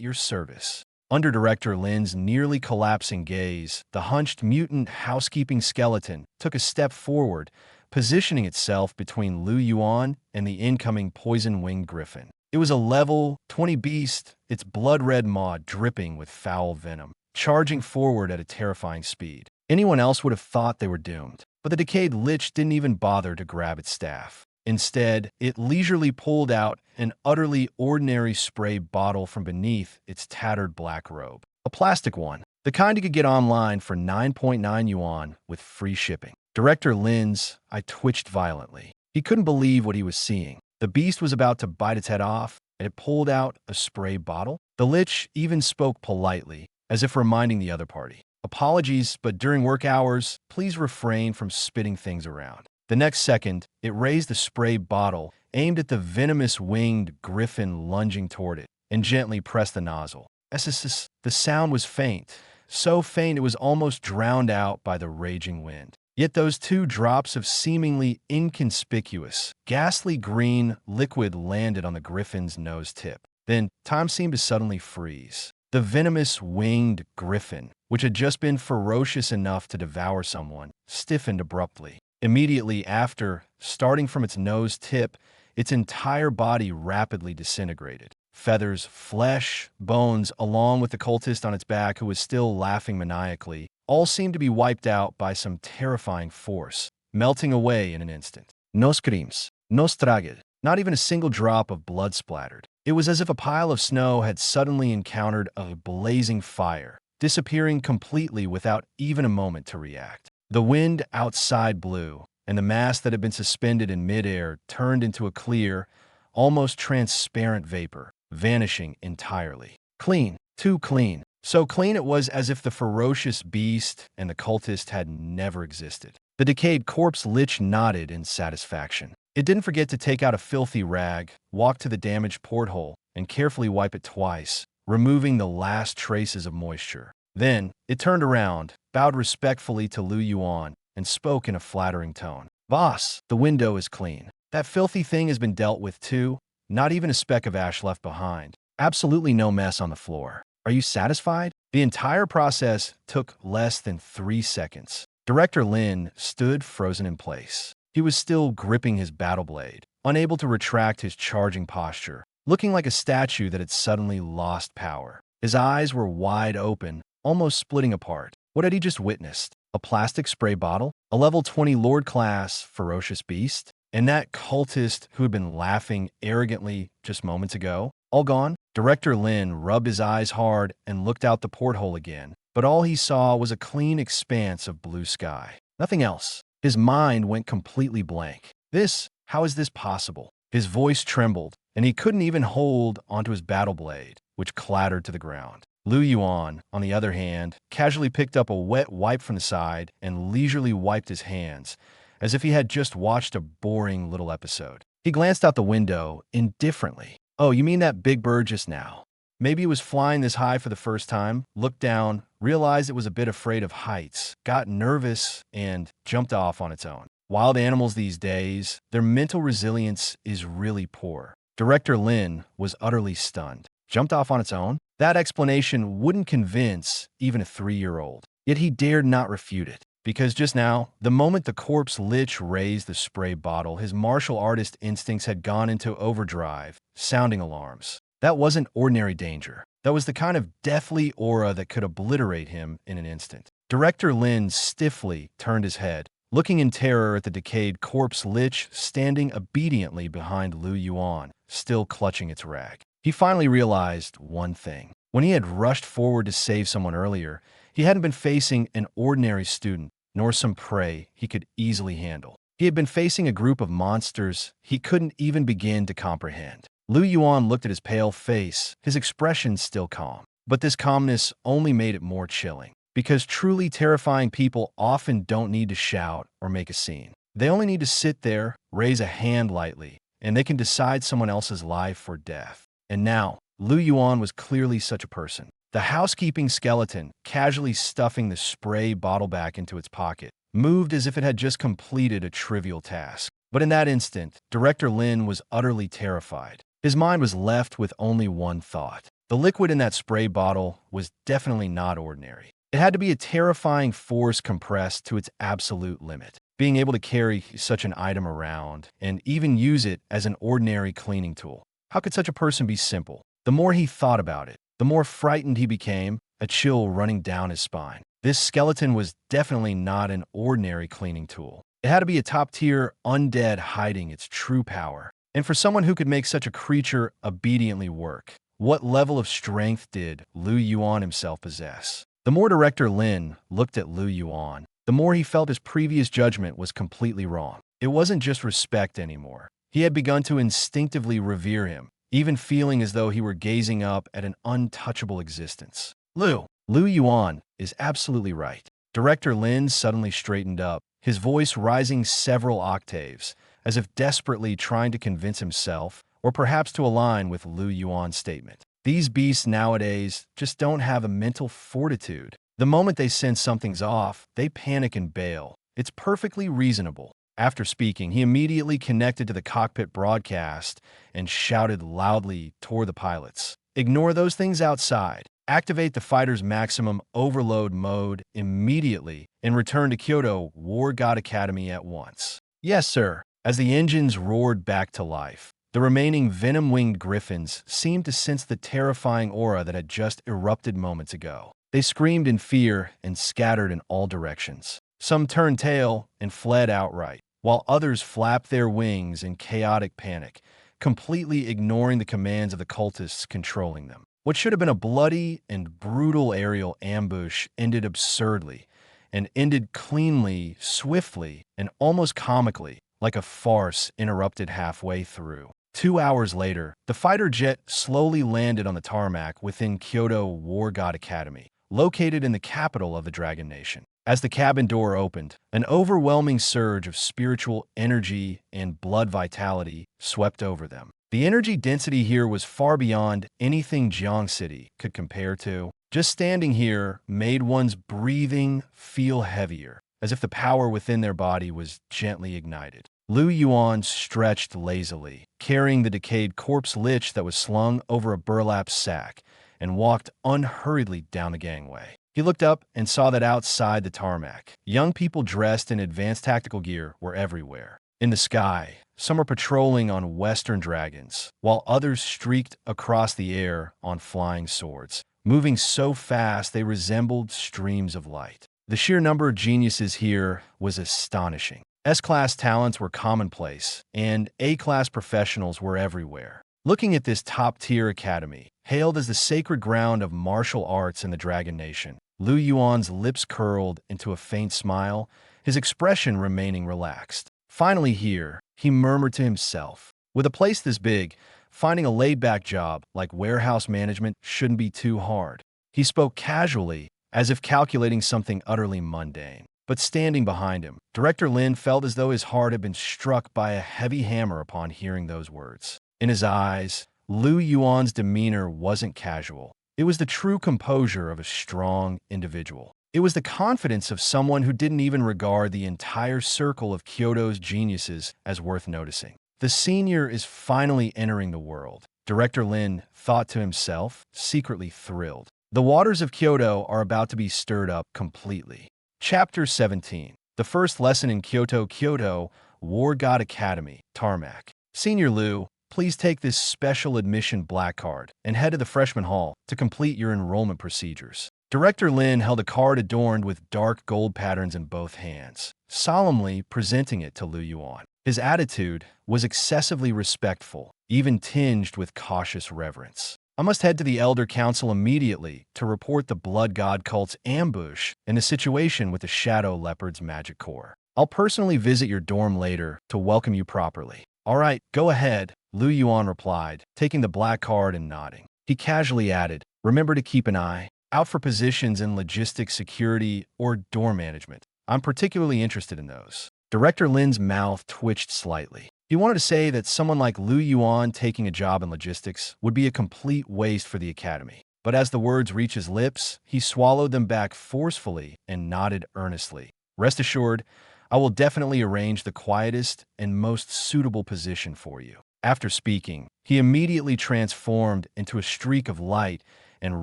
your service. Under Director Lin's nearly collapsing gaze, the hunched mutant housekeeping skeleton took a step forward, positioning itself between Yuan and the incoming poison-winged griffin. It was a level 20 beast, its blood-red maw dripping with foul venom, charging forward at a terrifying speed. Anyone else would have thought they were doomed, but the decayed lich didn't even bother to grab its staff. Instead, it leisurely pulled out an utterly ordinary spray bottle from beneath its tattered black robe. A plastic one, the kind you could get online for 9.9 yuan with free shipping. Director Lin's eye twitched violently. He couldn't believe what he was seeing. The beast was about to bite its head off, and it pulled out a spray bottle. The lich even spoke politely, as if reminding the other party. Apologies, but during work hours, please refrain from spitting things around. The next second, it raised the spray bottle, aimed at the venomous winged griffin lunging toward it, and gently pressed the nozzle. The sound was faint, so faint it was almost drowned out by the raging wind. Yet those two drops of seemingly inconspicuous, ghastly green liquid landed on the griffin's nose tip. Then, time seemed to suddenly freeze. The venomous winged griffin, which had just been ferocious enough to devour someone, stiffened abruptly. Immediately after, starting from its nose tip, its entire body rapidly disintegrated. Feathers, flesh, bones, along with the cultist on its back who was still laughing maniacally, all seemed to be wiped out by some terrifying force, melting away in an instant. No screams, no struggle, not even a single drop of blood splattered. It was as if a pile of snow had suddenly encountered a blazing fire, disappearing completely without even a moment to react. The wind outside blew, and the mass that had been suspended in midair turned into a clear, almost transparent vapor, vanishing entirely. Clean, too clean. So clean it was as if the ferocious beast and the cultist had never existed. The decayed corpse lich nodded in satisfaction. It didn't forget to take out a filthy rag, walk to the damaged porthole, and carefully wipe it twice, removing the last traces of moisture. Then, it turned around, bowed respectfully to Yuan, and spoke in a flattering tone. "Boss, the window is clean. That filthy thing has been dealt with too. Not even a speck of ash left behind. Absolutely no mess on the floor. Are you satisfied?" The entire process took less than 3 seconds. Director Lin stood frozen in place. He was still gripping his battle blade, unable to retract his charging posture, looking like a statue that had suddenly lost power. His eyes were wide open, almost splitting apart. What had he just witnessed? A plastic spray bottle? A level 20 Lord-class ferocious beast? And that cultist who had been laughing arrogantly just moments ago? All gone? Director Lin rubbed his eyes hard and looked out the porthole again, but all he saw was a clean expanse of blue sky. Nothing else. His mind went completely blank. This How is this possible? His voice trembled, and he couldn't even hold onto his battle blade, which clattered to the ground. Lu Yuan, on the other hand, casually picked up a wet wipe from the side and leisurely wiped his hands, as if he had just watched a boring little episode. He glanced out the window indifferently. Oh, you mean that big bird just now? Maybe it was flying this high for the first time, looked down, realized it was a bit afraid of heights, got nervous, and jumped off on its own. Wild animals these days, their mental resilience is really poor. Director Lin was utterly stunned. Jumped off on its own? That explanation wouldn't convince even a 3-year-old. Yet he dared not refute it. Because just now, the moment the corpse lich raised the spray bottle, his martial artist instincts had gone into overdrive, sounding alarms. That wasn't ordinary danger. That was the kind of deathly aura that could obliterate him in an instant. Director Lin stiffly turned his head, looking in terror at the decayed corpse lich standing obediently behind Lu Yuan, still clutching its rag. He finally realized one thing. When he had rushed forward to save someone earlier, he hadn't been facing an ordinary student, nor some prey he could easily handle. He had been facing a group of monsters he couldn't even begin to comprehend. Lu Yuan looked at his pale face, his expression still calm. But this calmness only made it more chilling. Because truly terrifying people often don't need to shout or make a scene. They only need to sit there, raise a hand lightly, and they can decide someone else's life or death. And now, Lu Yuan was clearly such a person. The housekeeping skeleton, casually stuffing the spray bottle back into its pocket, moved as if it had just completed a trivial task. But in that instant, Director Lin was utterly terrified. His mind was left with only one thought. The liquid in that spray bottle was definitely not ordinary. It had to be a terrifying force compressed to its absolute limit. Being able to carry such an item around and even use it as an ordinary cleaning tool. How could such a person be simple? The more he thought about it, the more frightened he became, a chill running down his spine. This skeleton was definitely not an ordinary cleaning tool. It had to be a top-tier undead hiding its true power. And for someone who could make such a creature obediently work, what level of strength did Lu Yuan himself possess? The more Director Lin looked at Lu Yuan, the more he felt his previous judgment was completely wrong. It wasn't just respect anymore. He had begun to instinctively revere him, even feeling as though he were gazing up at an untouchable existence. Lu Yuan is absolutely right. Director Lin suddenly straightened up, his voice rising several octaves, as if desperately trying to convince himself, or perhaps to align with Lu Yuan's statement. These beasts nowadays just don't have a mental fortitude. The moment they sense something's off, they panic and bail. It's perfectly reasonable. After speaking, he immediately connected to the cockpit broadcast and shouted loudly toward the pilots. Ignore those things outside. Activate the fighter's maximum overload mode immediately and return to Kyoto War God Academy at once. Yes, sir. As the engines roared back to life, the remaining venom-winged griffins seemed to sense the terrifying aura that had just erupted moments ago. They screamed in fear and scattered in all directions. Some turned tail and fled outright, while others flapped their wings in chaotic panic, completely ignoring the commands of the cultists controlling them. What should have been a bloody and brutal aerial ambush ended absurdly, and ended cleanly, swiftly, and almost comically, like a farce interrupted halfway through. 2 hours later, the fighter jet slowly landed on the tarmac within Kyoto War God Academy, located in the capital of the Dragon Nation. As the cabin door opened, an overwhelming surge of spiritual energy and blood vitality swept over them. The energy density here was far beyond anything Jiang City could compare to. Just standing here made one's breathing feel heavier, as if the power within their body was gently ignited. Lu Yuan stretched lazily, carrying the decayed corpse lich that was slung over a burlap sack, and walked unhurriedly down the gangway. He looked up and saw that outside the tarmac, young people dressed in advanced tactical gear were everywhere. In the sky, some were patrolling on Western dragons, while others streaked across the air on flying swords, moving so fast they resembled streams of light. The sheer number of geniuses here was astonishing. S-class talents were commonplace, and A-class professionals were everywhere. Looking at this top-tier academy, hailed as the sacred ground of martial arts in the Dragon Nation, Lu Yuan's lips curled into a faint smile, his expression remaining relaxed. Finally here, he murmured to himself. With a place this big, finding a laid-back job like warehouse management shouldn't be too hard. He spoke casually, as if calculating something utterly mundane. But standing behind him, Director Lin felt as though his heart had been struck by a heavy hammer upon hearing those words. In his eyes, Lu Yuan's demeanor wasn't casual. It was the true composure of a strong individual. It was the confidence of someone who didn't even regard the entire circle of Kyoto's geniuses as worth noticing. The senior is finally entering the world, Director Lin thought to himself, secretly thrilled. The waters of Kyoto are about to be stirred up completely. Chapter 17. The first lesson in Kyoto War God Academy, Tarmac. Senior Lu, please take this special admission black card and head to the freshman hall to complete your enrollment procedures. Director Lin held a card adorned with dark gold patterns in both hands, solemnly presenting it to Lu Yuan. His attitude was excessively respectful, even tinged with cautious reverence. I must head to the Elder Council immediately to report the Blood God cult's ambush and the situation with the Shadow Leopard's magic core. I'll personally visit your dorm later to welcome you properly. All right, go ahead, Lu Yuan replied, taking the black card and nodding. He casually added, remember to keep an eye out for positions in logistics, security, or dorm management. I'm particularly interested in those. Director Lin's mouth twitched slightly. He wanted to say that someone like Lu Yuan taking a job in logistics would be a complete waste for the academy. But as the words reached his lips, he swallowed them back forcefully and nodded earnestly. Rest assured, I will definitely arrange the quietest and most suitable position for you. After speaking, he immediately transformed into a streak of light and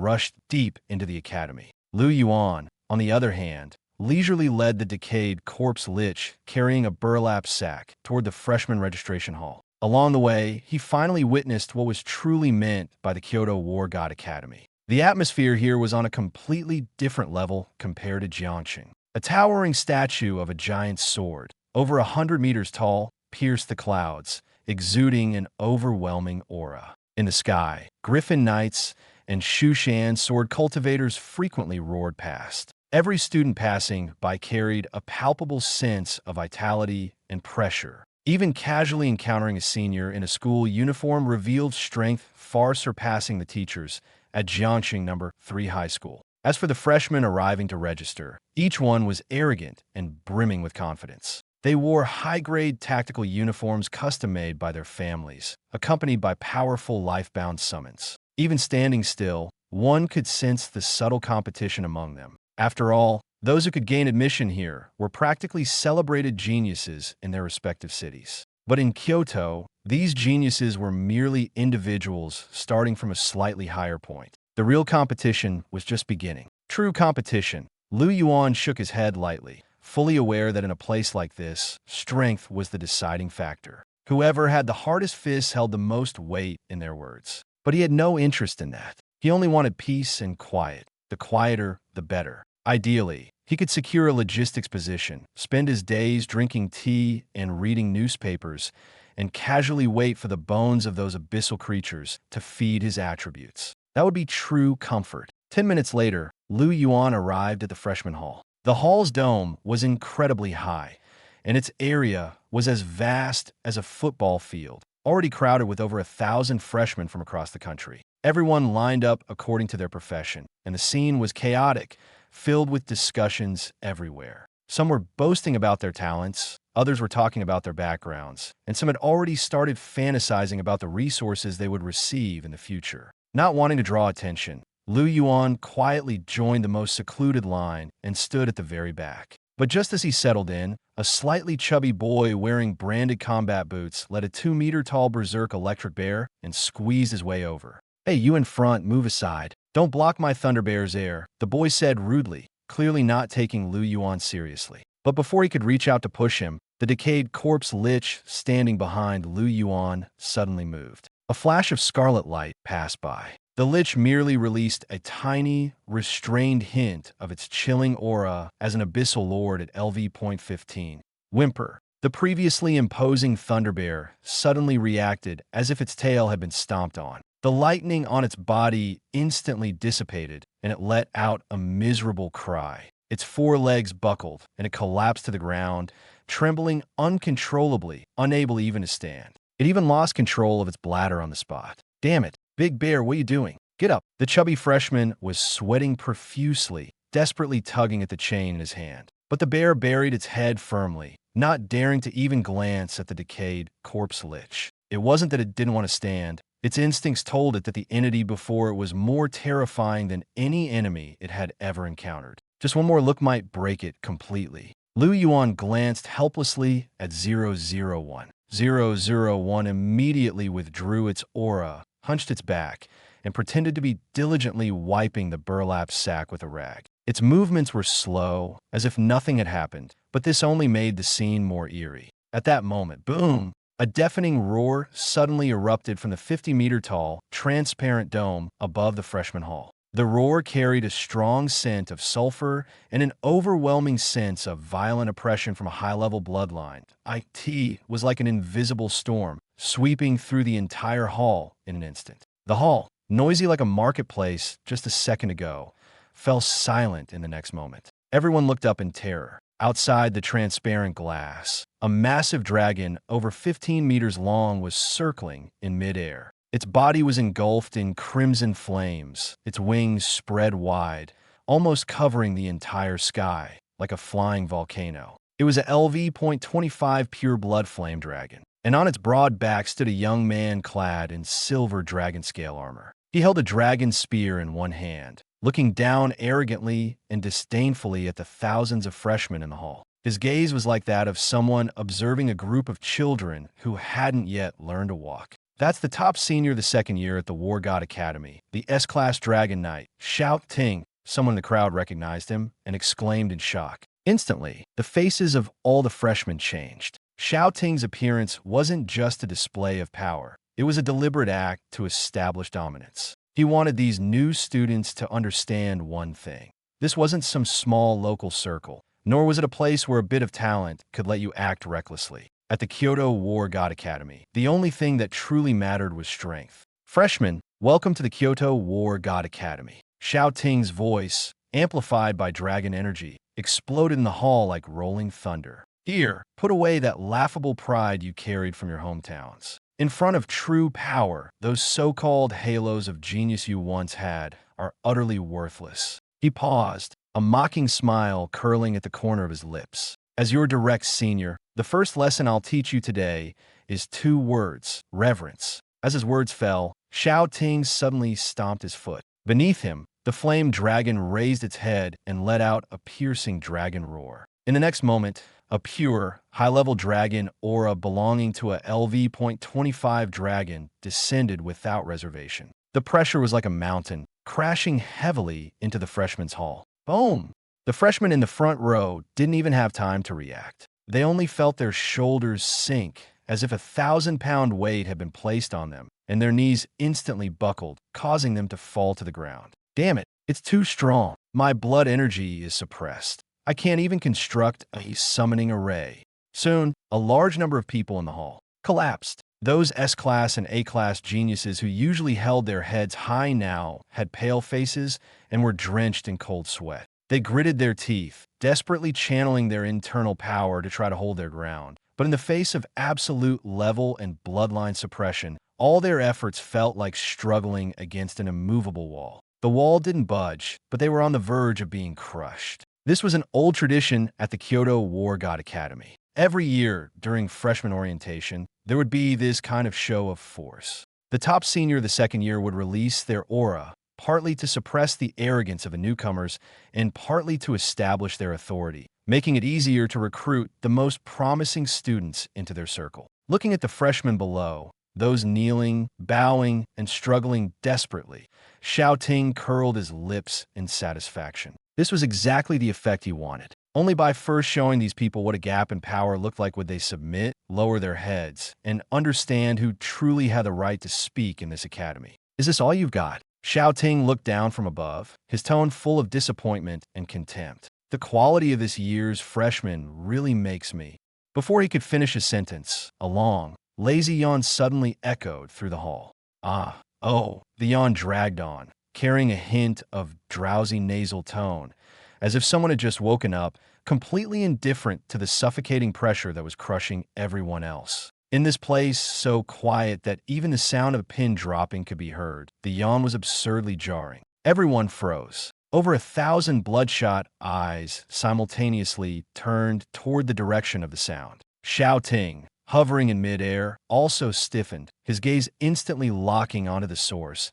rushed deep into the academy. Lu Yuan, on the other hand, leisurely led the decayed corpse lich carrying a burlap sack toward the freshman registration hall. Along the way, he finally witnessed what was truly meant by the Kyoto War God Academy. The atmosphere here was on a completely different level compared to Jiangxing. A towering statue of a giant sword, over 100 meters tall, pierced the clouds, exuding an overwhelming aura. In the sky, Griffin Knights and Shushan sword cultivators frequently roared past. Every student passing by carried a palpable sense of vitality and pressure. Even casually encountering a senior in a school uniform revealed strength far surpassing the teachers at Jiangxing No. 3 High School. As for the freshmen arriving to register, each one was arrogant and brimming with confidence. They wore high-grade tactical uniforms custom-made by their families, accompanied by powerful life-bound summons. Even standing still, one could sense the subtle competition among them. After all, those who could gain admission here were practically celebrated geniuses in their respective cities. But in Kyoto, these geniuses were merely individuals starting from a slightly higher point. The real competition was just beginning. True competition. Lu Yuan shook his head lightly, fully aware that in a place like this, strength was the deciding factor. Whoever had the hardest fists held the most weight in their words. But he had no interest in that. He only wanted peace and quiet. The quieter, the better. Ideally, he could secure a logistics position, spend his days drinking tea and reading newspapers, and casually wait for the bones of those abyssal creatures to feed his attributes. That would be true comfort. 10 minutes later, Lu Yuan arrived at the freshman hall. The hall's dome was incredibly high, and its area was as vast as a football field, already crowded with over 1,000 freshmen from across the country. Everyone lined up according to their profession, and the scene was chaotic, filled with discussions everywhere. Some were boasting about their talents, others were talking about their backgrounds, and some had already started fantasizing about the resources they would receive in the future. Not wanting to draw attention, Lu Yuan quietly joined the most secluded line and stood at the very back. But just as he settled in, a slightly chubby boy wearing branded combat boots led a 2-meter-tall berserk electric bear and squeezed his way over. Hey, you in front, move aside. Don't block my Thunderbear's air, the boy said rudely, clearly not taking Lu Yuan seriously. But before he could reach out to push him, the decayed corpse lich standing behind Lu Yuan suddenly moved. A flash of scarlet light passed by. The lich merely released a tiny, restrained hint of its chilling aura as an abyssal lord at LV.15. Whimper. The previously imposing Thunderbear suddenly reacted as if its tail had been stomped on. The lightning on its body instantly dissipated, and it let out a miserable cry. Its 4 legs buckled, and it collapsed to the ground, trembling uncontrollably, unable even to stand. It even lost control of its bladder on the spot. "Damn it, Big Bear, what are you doing? Get up." The chubby freshman was sweating profusely, desperately tugging at the chain in his hand. But the bear buried its head firmly, not daring to even glance at the decayed corpse lich. It wasn't that it didn't want to stand. Its instincts told it that the entity before it was more terrifying than any enemy it had ever encountered. Just one more look might break it completely. Yuan glanced helplessly at 001. 001 immediately withdrew its aura, hunched its back, and pretended to be diligently wiping the burlap sack with a rag. Its movements were slow, as if nothing had happened, but this only made the scene more eerie. At that moment, boom! A deafening roar suddenly erupted from the 50-meter-tall, transparent dome above the freshman hall. The roar carried a strong scent of sulfur and an overwhelming sense of violent oppression from a high-level bloodline. It was like an invisible storm, sweeping through the entire hall in an instant. The hall, noisy like a marketplace just a second ago, fell silent in the next moment. Everyone looked up in terror. Outside the transparent glass, a massive dragon over 15 meters long was circling in midair. Its body was engulfed in crimson flames, its wings spread wide, almost covering the entire sky, like a flying volcano. It was a LV.25 pure blood flame dragon, and on its broad back stood a young man clad in silver dragon scale armor. He held a dragon spear in one hand, looking down arrogantly and disdainfully at the thousands of freshmen in the hall. His gaze was like that of someone observing a group of children who hadn't yet learned to walk. That's the top senior the second year at the War God Academy, the S-Class Dragon Knight, Xiao Ting. Someone in the crowd recognized him and exclaimed in shock. Instantly, the faces of all the freshmen changed. Xiao Ting's appearance wasn't just a display of power. It was a deliberate act to establish dominance. He wanted these new students to understand one thing. This wasn't some small local circle, nor was it a place where a bit of talent could let you act recklessly. At the Kyoto War God Academy, the only thing that truly mattered was strength. "Freshmen, welcome to the Kyoto War God Academy." Xiao Ting's voice, amplified by dragon energy, exploded in the hall like rolling thunder. "Here, put away that laughable pride you carried from your hometowns. In front of true power, those so-called halos of genius you once had are utterly worthless." He paused, a mocking smile curling at the corner of his lips. "As your direct senior, the first lesson I'll teach you today is 2 words, reverence." As his words fell, Xiao Ting suddenly stomped his foot. Beneath him, the flame dragon raised its head and let out a piercing dragon roar. In the next moment, a pure, high-level dragon aura belonging to a LV.25 dragon descended without reservation. The pressure was like a mountain, crashing heavily into the freshman's hall. Boom! The freshmen in the front row didn't even have time to react. They only felt their shoulders sink, as if a 1,000-pound weight had been placed on them, and their knees instantly buckled, causing them to fall to the ground. "Damn it, it's too strong. My blood energy is suppressed. I can't even construct a summoning array." Soon, a large number of people in the hall collapsed. Those S-Class and A-Class geniuses who usually held their heads high now had pale faces and were drenched in cold sweat. They gritted their teeth, desperately channeling their internal power to try to hold their ground. But in the face of absolute level and bloodline suppression, all their efforts felt like struggling against an immovable wall. The wall didn't budge, but they were on the verge of being crushed. This was an old tradition at the Kyoto War God Academy. Every year, during freshman orientation, there would be this kind of show of force. The top senior the second year would release their aura, partly to suppress the arrogance of the newcomers and partly to establish their authority, making it easier to recruit the most promising students into their circle. Looking at the freshmen below, those kneeling, bowing, and struggling desperately, Xiao Ting curled his lips in satisfaction. This was exactly the effect he wanted. Only by first showing these people what a gap in power looked like would they submit, lower their heads, and understand who truly had the right to speak in this academy. "Is this all you've got?" Xiao Ting looked down from above, his tone full of disappointment and contempt. "The quality of this year's freshman really makes me." Before he could finish his sentence, a long, lazy yawn suddenly echoed through the hall. The yawn dragged on, carrying a hint of drowsy nasal tone, as if someone had just woken up completely indifferent to the suffocating pressure that was crushing everyone else. In this place, so quiet that even the sound of a pin dropping could be heard, the yawn was absurdly jarring. Everyone froze. Over 1,000 bloodshot eyes simultaneously turned toward the direction of the sound. Shouting, hovering in midair, also stiffened, his gaze instantly locking onto the source.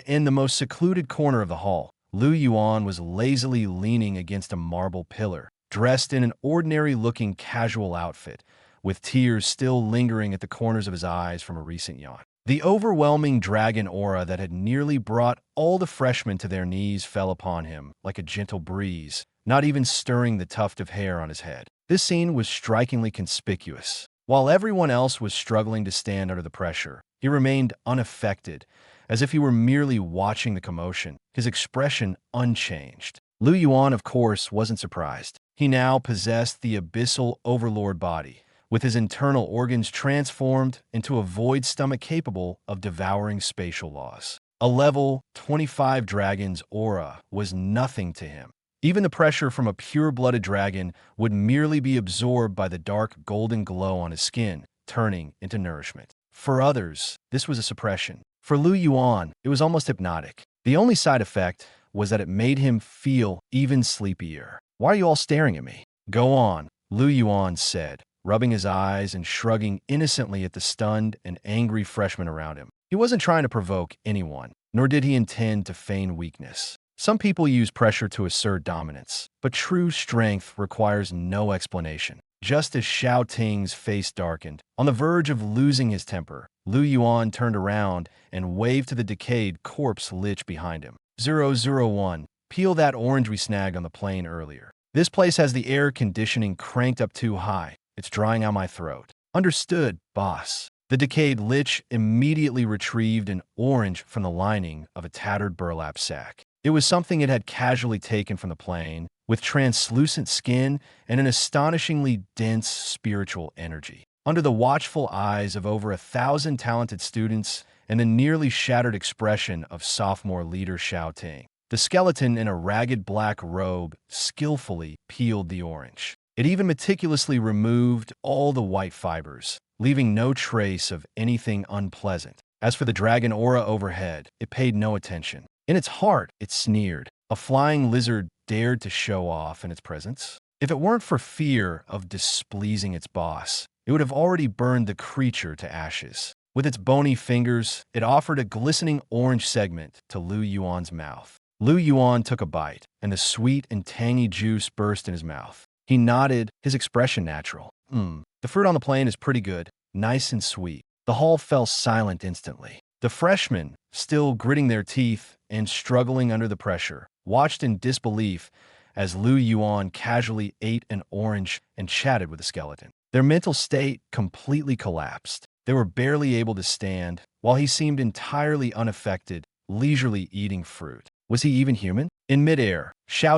In the most secluded corner of the hall, Yuan was lazily leaning against a marble pillar, dressed in an ordinary-looking casual outfit, with tears still lingering at the corners of his eyes from a recent yawn. The overwhelming dragon aura that had nearly brought all the freshmen to their knees fell upon him like a gentle breeze, not even stirring the tuft of hair on his head. This scene was strikingly conspicuous. While everyone else was struggling to stand under the pressure, he remained unaffected, as if he were merely watching the commotion, his expression unchanged. Yuan, of course, wasn't surprised. He now possessed the abyssal Overlord Body, with his internal organs transformed into a void stomach capable of devouring spatial laws. A level 25 dragon's aura was nothing to him. Even the pressure from a pure-blooded dragon would merely be absorbed by the dark golden glow on his skin, turning into nourishment. For others, this was a suppression. For Yuan, it was almost hypnotic. The only side effect was that it made him feel even sleepier. "Why are you all staring at me?" "Go on," Yuan said, rubbing his eyes and shrugging innocently at the stunned and angry freshmen around him. He wasn't trying to provoke anyone, nor did he intend to feign weakness. Some people use pressure to assert dominance, but true strength requires no explanation. Just as Ting's face darkened, on the verge of losing his temper, Yuan turned around and waved to the decayed corpse lich behind him. 001, peel that orange we snagged on the plane earlier. This place has the air conditioning cranked up too high. It's drying out my throat. Understood, boss. The decayed lich immediately retrieved an orange from the lining of a tattered burlap sack. It was something it had casually taken from the plane, with translucent skin and an astonishingly dense spiritual energy. Under the watchful eyes of over 1,000 talented students and the nearly shattered expression of sophomore leader Ting, the skeleton in a ragged black robe skillfully peeled the orange. It even meticulously removed all the white fibers, leaving no trace of anything unpleasant. As for the dragon aura overhead, it paid no attention. In its heart, it sneered. A flying lizard dared to show off in its presence. If it weren't for fear of displeasing its boss, it would have already burned the creature to ashes. With its bony fingers, it offered a glistening orange segment to Yuan's mouth. Yuan took a bite, and the sweet and tangy juice burst in his mouth. He nodded, his expression natural. The fruit on the plane is pretty good, nice and sweet." The hall fell silent instantly. The freshmen, still gritting their teeth and struggling under the pressure, watched in disbelief as Yuan casually ate an orange and chatted with the skeleton. Their mental state completely collapsed. They were barely able to stand, while he seemed entirely unaffected, leisurely eating fruit. Was he even human? In midair,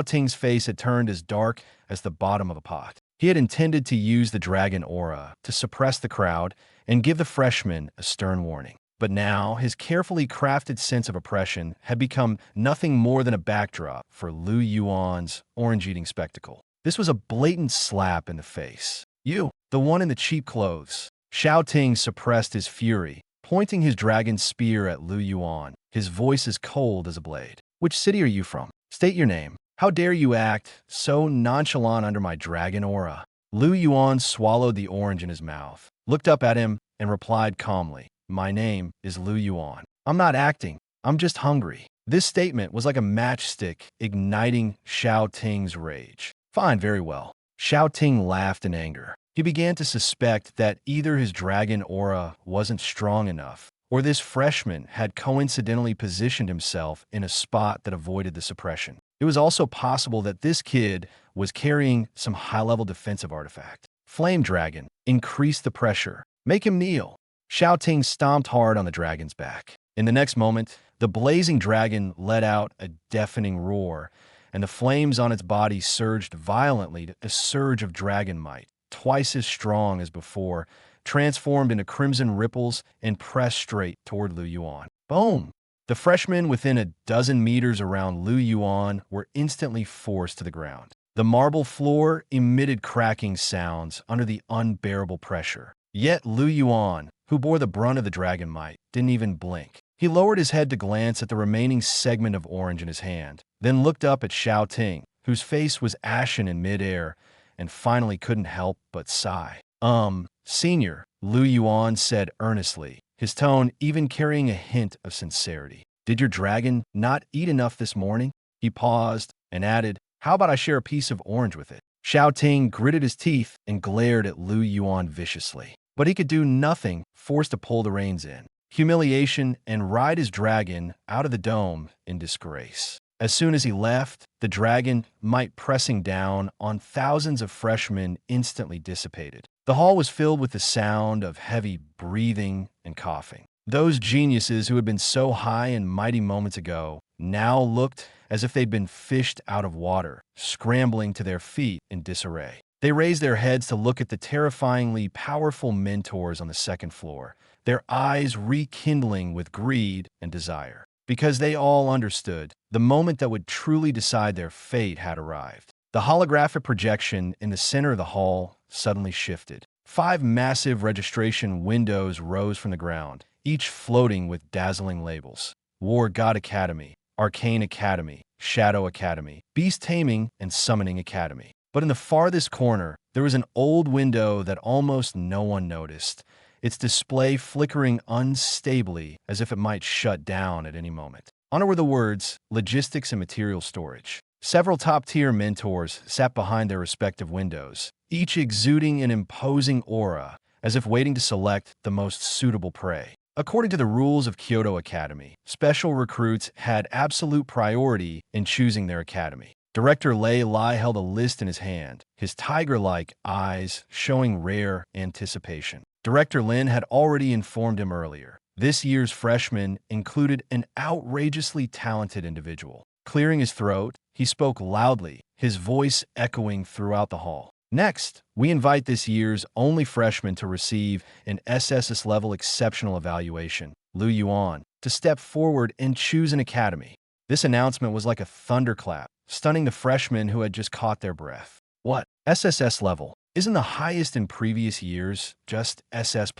Ting's face had turned as dark as the bottom of a pot. He had intended to use the dragon aura to suppress the crowd and give the freshmen a stern warning. But now, his carefully crafted sense of oppression had become nothing more than a backdrop for Yuan's orange-eating spectacle. This was a blatant slap in the face. "You, the one in the cheap clothes." Ting suppressed his fury, pointing his dragon spear at Yuan, his voice as cold as a blade. "Which city are you from? State your name. How dare you act so nonchalant under my dragon aura?" Yuan swallowed the orange in his mouth, looked up at him, and replied calmly, "My name is Yuan. I'm not acting. I'm just hungry." This statement was like a matchstick igniting Ting's rage. "Fine, very well." Ting laughed in anger. He began to suspect that either his dragon aura wasn't strong enough, or this freshman had coincidentally positioned himself in a spot that avoided the suppression. It was also possible that this kid was carrying some high-level defensive artifact. "Flame Dragon, increase the pressure. Make him kneel." Ting stomped hard on the dragon's back. In the next moment, the blazing dragon let out a deafening roar, and the flames on its body surged violently to a surge of dragon might, twice as strong as before, transformed into crimson ripples and pressed straight toward Yuan. Boom! The freshmen within a dozen meters around Yuan were instantly forced to the ground. The marble floor emitted cracking sounds under the unbearable pressure. Yet Lu Yuan, who bore the brunt of the dragon might, didn't even blink. He lowered his head to glance at the remaining segment of orange in his hand, then looked up at Xiao Ting, whose face was ashen in midair, and finally couldn't help but sigh. Senior, Lu Yuan said earnestly, his tone even carrying a hint of sincerity. Did your dragon not eat enough this morning? He paused and added, how about I share a piece of orange with it? Xiao Ting gritted his teeth and glared at Lu Yuan viciously. But he could do nothing, forced to pull the reins in, humiliation, and ride his dragon out of the dome in disgrace. As soon as he left, the dragon, might pressing down on thousands of freshmen, instantly dissipated. The hall was filled with the sound of heavy breathing and coughing. Those geniuses who had been so high and mighty moments ago now looked as if they'd been fished out of water, scrambling to their feet in disarray. They raised their heads to look at the terrifyingly powerful mentors on the second floor, their eyes rekindling with greed and desire. Because they all understood the moment that would truly decide their fate had arrived. The holographic projection in the center of the hall suddenly shifted. 5 massive registration windows rose from the ground, each floating with dazzling labels. War God Academy, Arcane Academy, Shadow Academy, Beast Taming, and Summoning Academy. But in the farthest corner, there was an old window that almost no one noticed, its display flickering unstably as if it might shut down at any moment. On it were the words, Logistics and Material Storage. Several top-tier mentors sat behind their respective windows, each exuding an imposing aura, as if waiting to select the most suitable prey. According to the rules of Kyoto Academy, special recruits had absolute priority in choosing their academy. Director Lei Lai held a list in his hand, his tiger-like eyes showing rare anticipation. Director Lin had already informed him earlier. This year's freshman included an outrageously talented individual. Clearing his throat, he spoke loudly, his voice echoing throughout the hall. Next, we invite this year's only freshman to receive an SSS-level exceptional evaluation, Lu Yuan, to step forward and choose an academy. This announcement was like a thunderclap, stunning the freshmen who had just caught their breath. What? SSS level? Isn't the highest in previous years just SS+?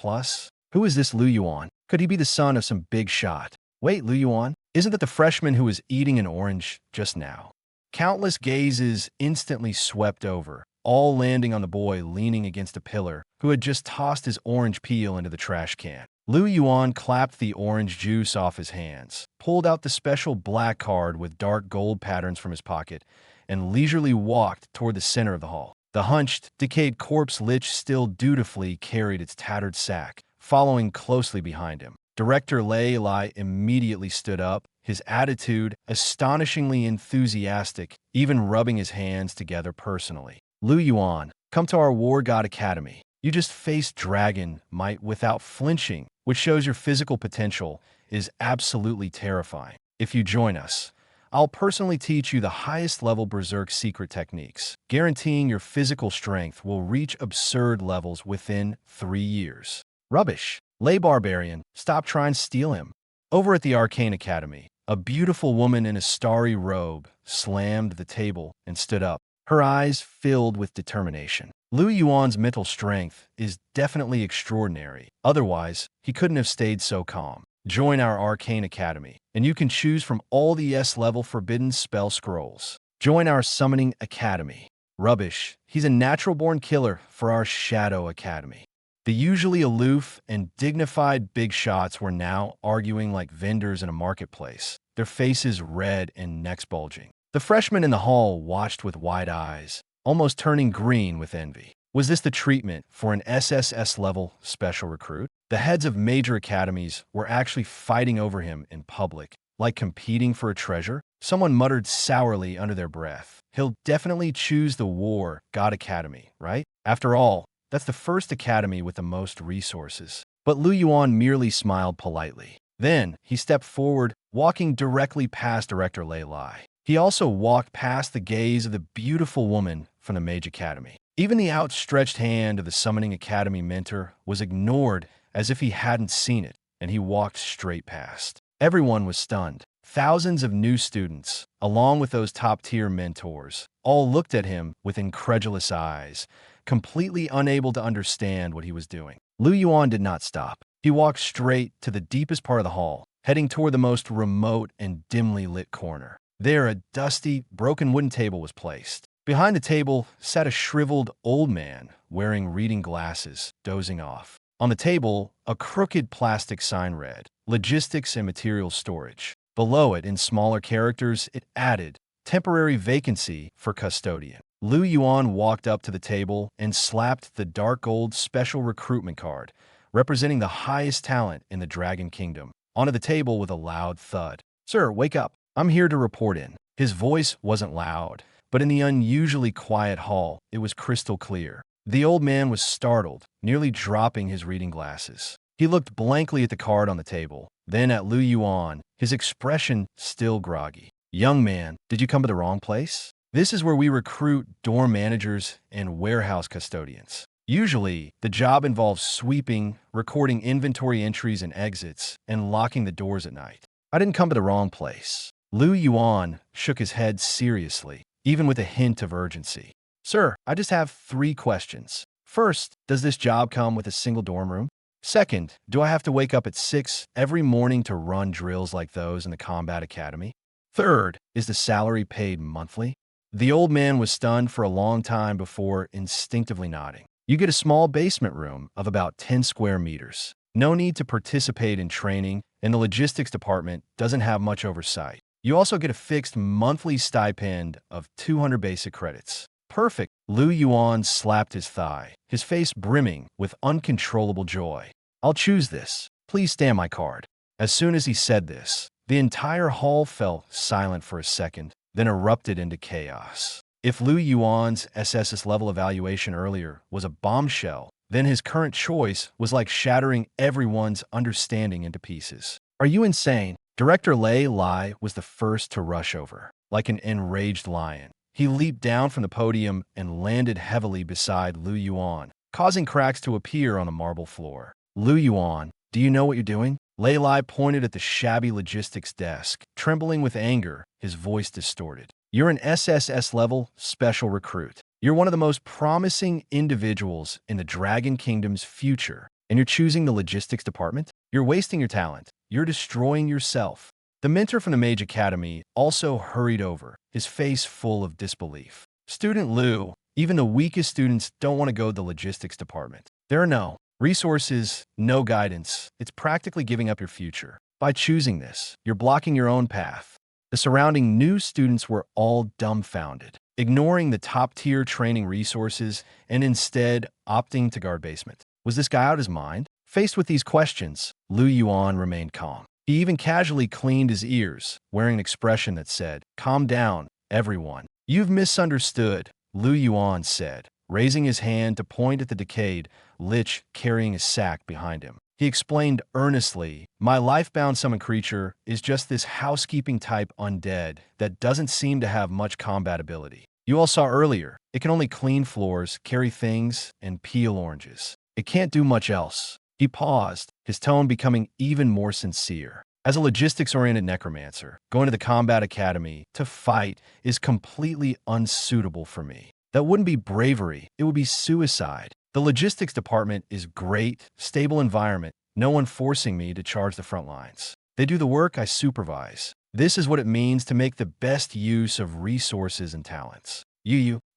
Who is this Lu Yuan? Could he be the son of some big shot? Wait, Lu Yuan? Isn't that the freshman who was eating an orange just now? Countless gazes instantly swept over, all landing on the boy leaning against a pillar who had just tossed his orange peel into the trash can. Lu Yuan clapped the orange juice off his hands, pulled out the special black card with dark gold patterns from his pocket, and leisurely walked toward the center of the hall. The hunched, decayed corpse lich still dutifully carried its tattered sack, following closely behind him. Director Lei Lai immediately stood up, his attitude astonishingly enthusiastic, even rubbing his hands together personally. Lu Yuan, come to our War God Academy. You just faced dragon might without flinching, which shows your physical potential is absolutely terrifying. If you join us, I'll personally teach you the highest level berserk secret techniques, guaranteeing your physical strength will reach absurd levels within 3 years. Rubbish. Lay Barbarian, stop trying to steal him. Over at the Arcane Academy, a beautiful woman in a starry robe slammed the table and stood up, her eyes filled with determination. Lu Yuan's mental strength is definitely extraordinary. Otherwise, he couldn't have stayed so calm. Join our Arcane Academy, and you can choose from all the S-level forbidden spell scrolls. Join our Summoning Academy. Rubbish. He's a natural-born killer for our Shadow Academy. The usually aloof and dignified big shots were now arguing like vendors in a marketplace, their faces red and necks bulging. The freshmen in the hall watched with wide eyes, almost turning green with envy. Was this the treatment for an SSS-level special recruit? The heads of major academies were actually fighting over him in public, like competing for a treasure. Someone muttered sourly under their breath. He'll definitely choose the War God Academy, right? After all, that's the first academy with the most resources. But Lu Yuan merely smiled politely. Then, he stepped forward, walking directly past Director Lei Lai. He also walked past the gaze of the beautiful woman from the Mage Academy. Even the outstretched hand of the Summoning Academy mentor was ignored as if he hadn't seen it, and he walked straight past. Everyone was stunned. Thousands of new students, along with those top-tier mentors, all looked at him with incredulous eyes, completely unable to understand what he was doing. Lu Yuan did not stop. He walked straight to the deepest part of the hall, heading toward the most remote and dimly lit corner. There, a dusty, broken wooden table was placed. Behind the table sat a shriveled old man wearing reading glasses, dozing off. On the table, a crooked plastic sign read, "Logistics and Materials Storage." Below it, in smaller characters, it added, "Temporary vacancy for custodian." Lu Yuan walked up to the table and slapped the dark gold special recruitment card, representing the highest talent in the Dragon Kingdom, onto the table with a loud thud. "Sir, wake up. I'm here to report in." His voice wasn't loud, but in the unusually quiet hall, it was crystal clear. The old man was startled, nearly dropping his reading glasses. He looked blankly at the card on the table, then at Lu Yuan, his expression still groggy. "Young man, did you come to the wrong place? This is where we recruit dorm managers and warehouse custodians. Usually, the job involves sweeping, recording inventory entries and exits, and locking the doors at night. I didn't come to the wrong place." Lu Yuan shook his head seriously, even with a hint of urgency. "Sir, I just have 3 questions. First, does this job come with a single dorm room? Second, do I have to wake up at 6 every morning to run drills like those in the combat academy? Third, is the salary paid monthly?" The old man was stunned for a long time before instinctively nodding. "You get a small basement room of about 10 square meters. No need to participate in training, and the logistics department doesn't have much oversight. You also get a fixed monthly stipend of 200 basic credits." "Perfect." Lu Yuan slapped his thigh, his face brimming with uncontrollable joy. "I'll choose this. Please stamp my card." As soon as he said this, the entire hall fell silent for a second, then erupted into chaos. If Lu Yuan's SSS level evaluation earlier was a bombshell, then his current choice was like shattering everyone's understanding into pieces. "Are you insane?" Director Lei Lai was the first to rush over, like an enraged lion. He leaped down from the podium and landed heavily beside Lu Yuan, causing cracks to appear on the marble floor. "Lu Yuan, do you know what you're doing?" Lei Lai pointed at the shabby logistics desk, trembling with anger, his voice distorted. "You're an SSS level special recruit. You're one of the most promising individuals in the Dragon Kingdom's future, and you're choosing the logistics department? You're wasting your talent. You're destroying yourself." The mentor from the Mage Academy also hurried over, his face full of disbelief. "Student Lu, even the weakest students don't want to go to the logistics department. There are no resources, no guidance. It's practically giving up your future. By choosing this, you're blocking your own path." The surrounding new students were all dumbfounded, ignoring the top-tier training resources and instead opting to guard basement. Was this guy out of his mind? Faced with these questions, Lu Yuan remained calm. He even casually cleaned his ears, wearing an expression that said, "Calm down, everyone. You've misunderstood," Lu Yuan said, raising his hand to point at the decayed lich carrying his sack behind him. He explained earnestly, "My lifebound summon creature is just this housekeeping-type undead that doesn't seem to have much combat ability. You all saw earlier, it can only clean floors, carry things, and peel oranges. It can't do much else." He paused, his tone becoming even more sincere. "As a logistics-oriented necromancer, going to the combat academy to fight is completely unsuitable for me. That wouldn't be bravery, it would be suicide. The logistics department is great, stable environment, no one forcing me to charge the front lines. They do the work I supervise. This is what it means to make the best use of resources and talents."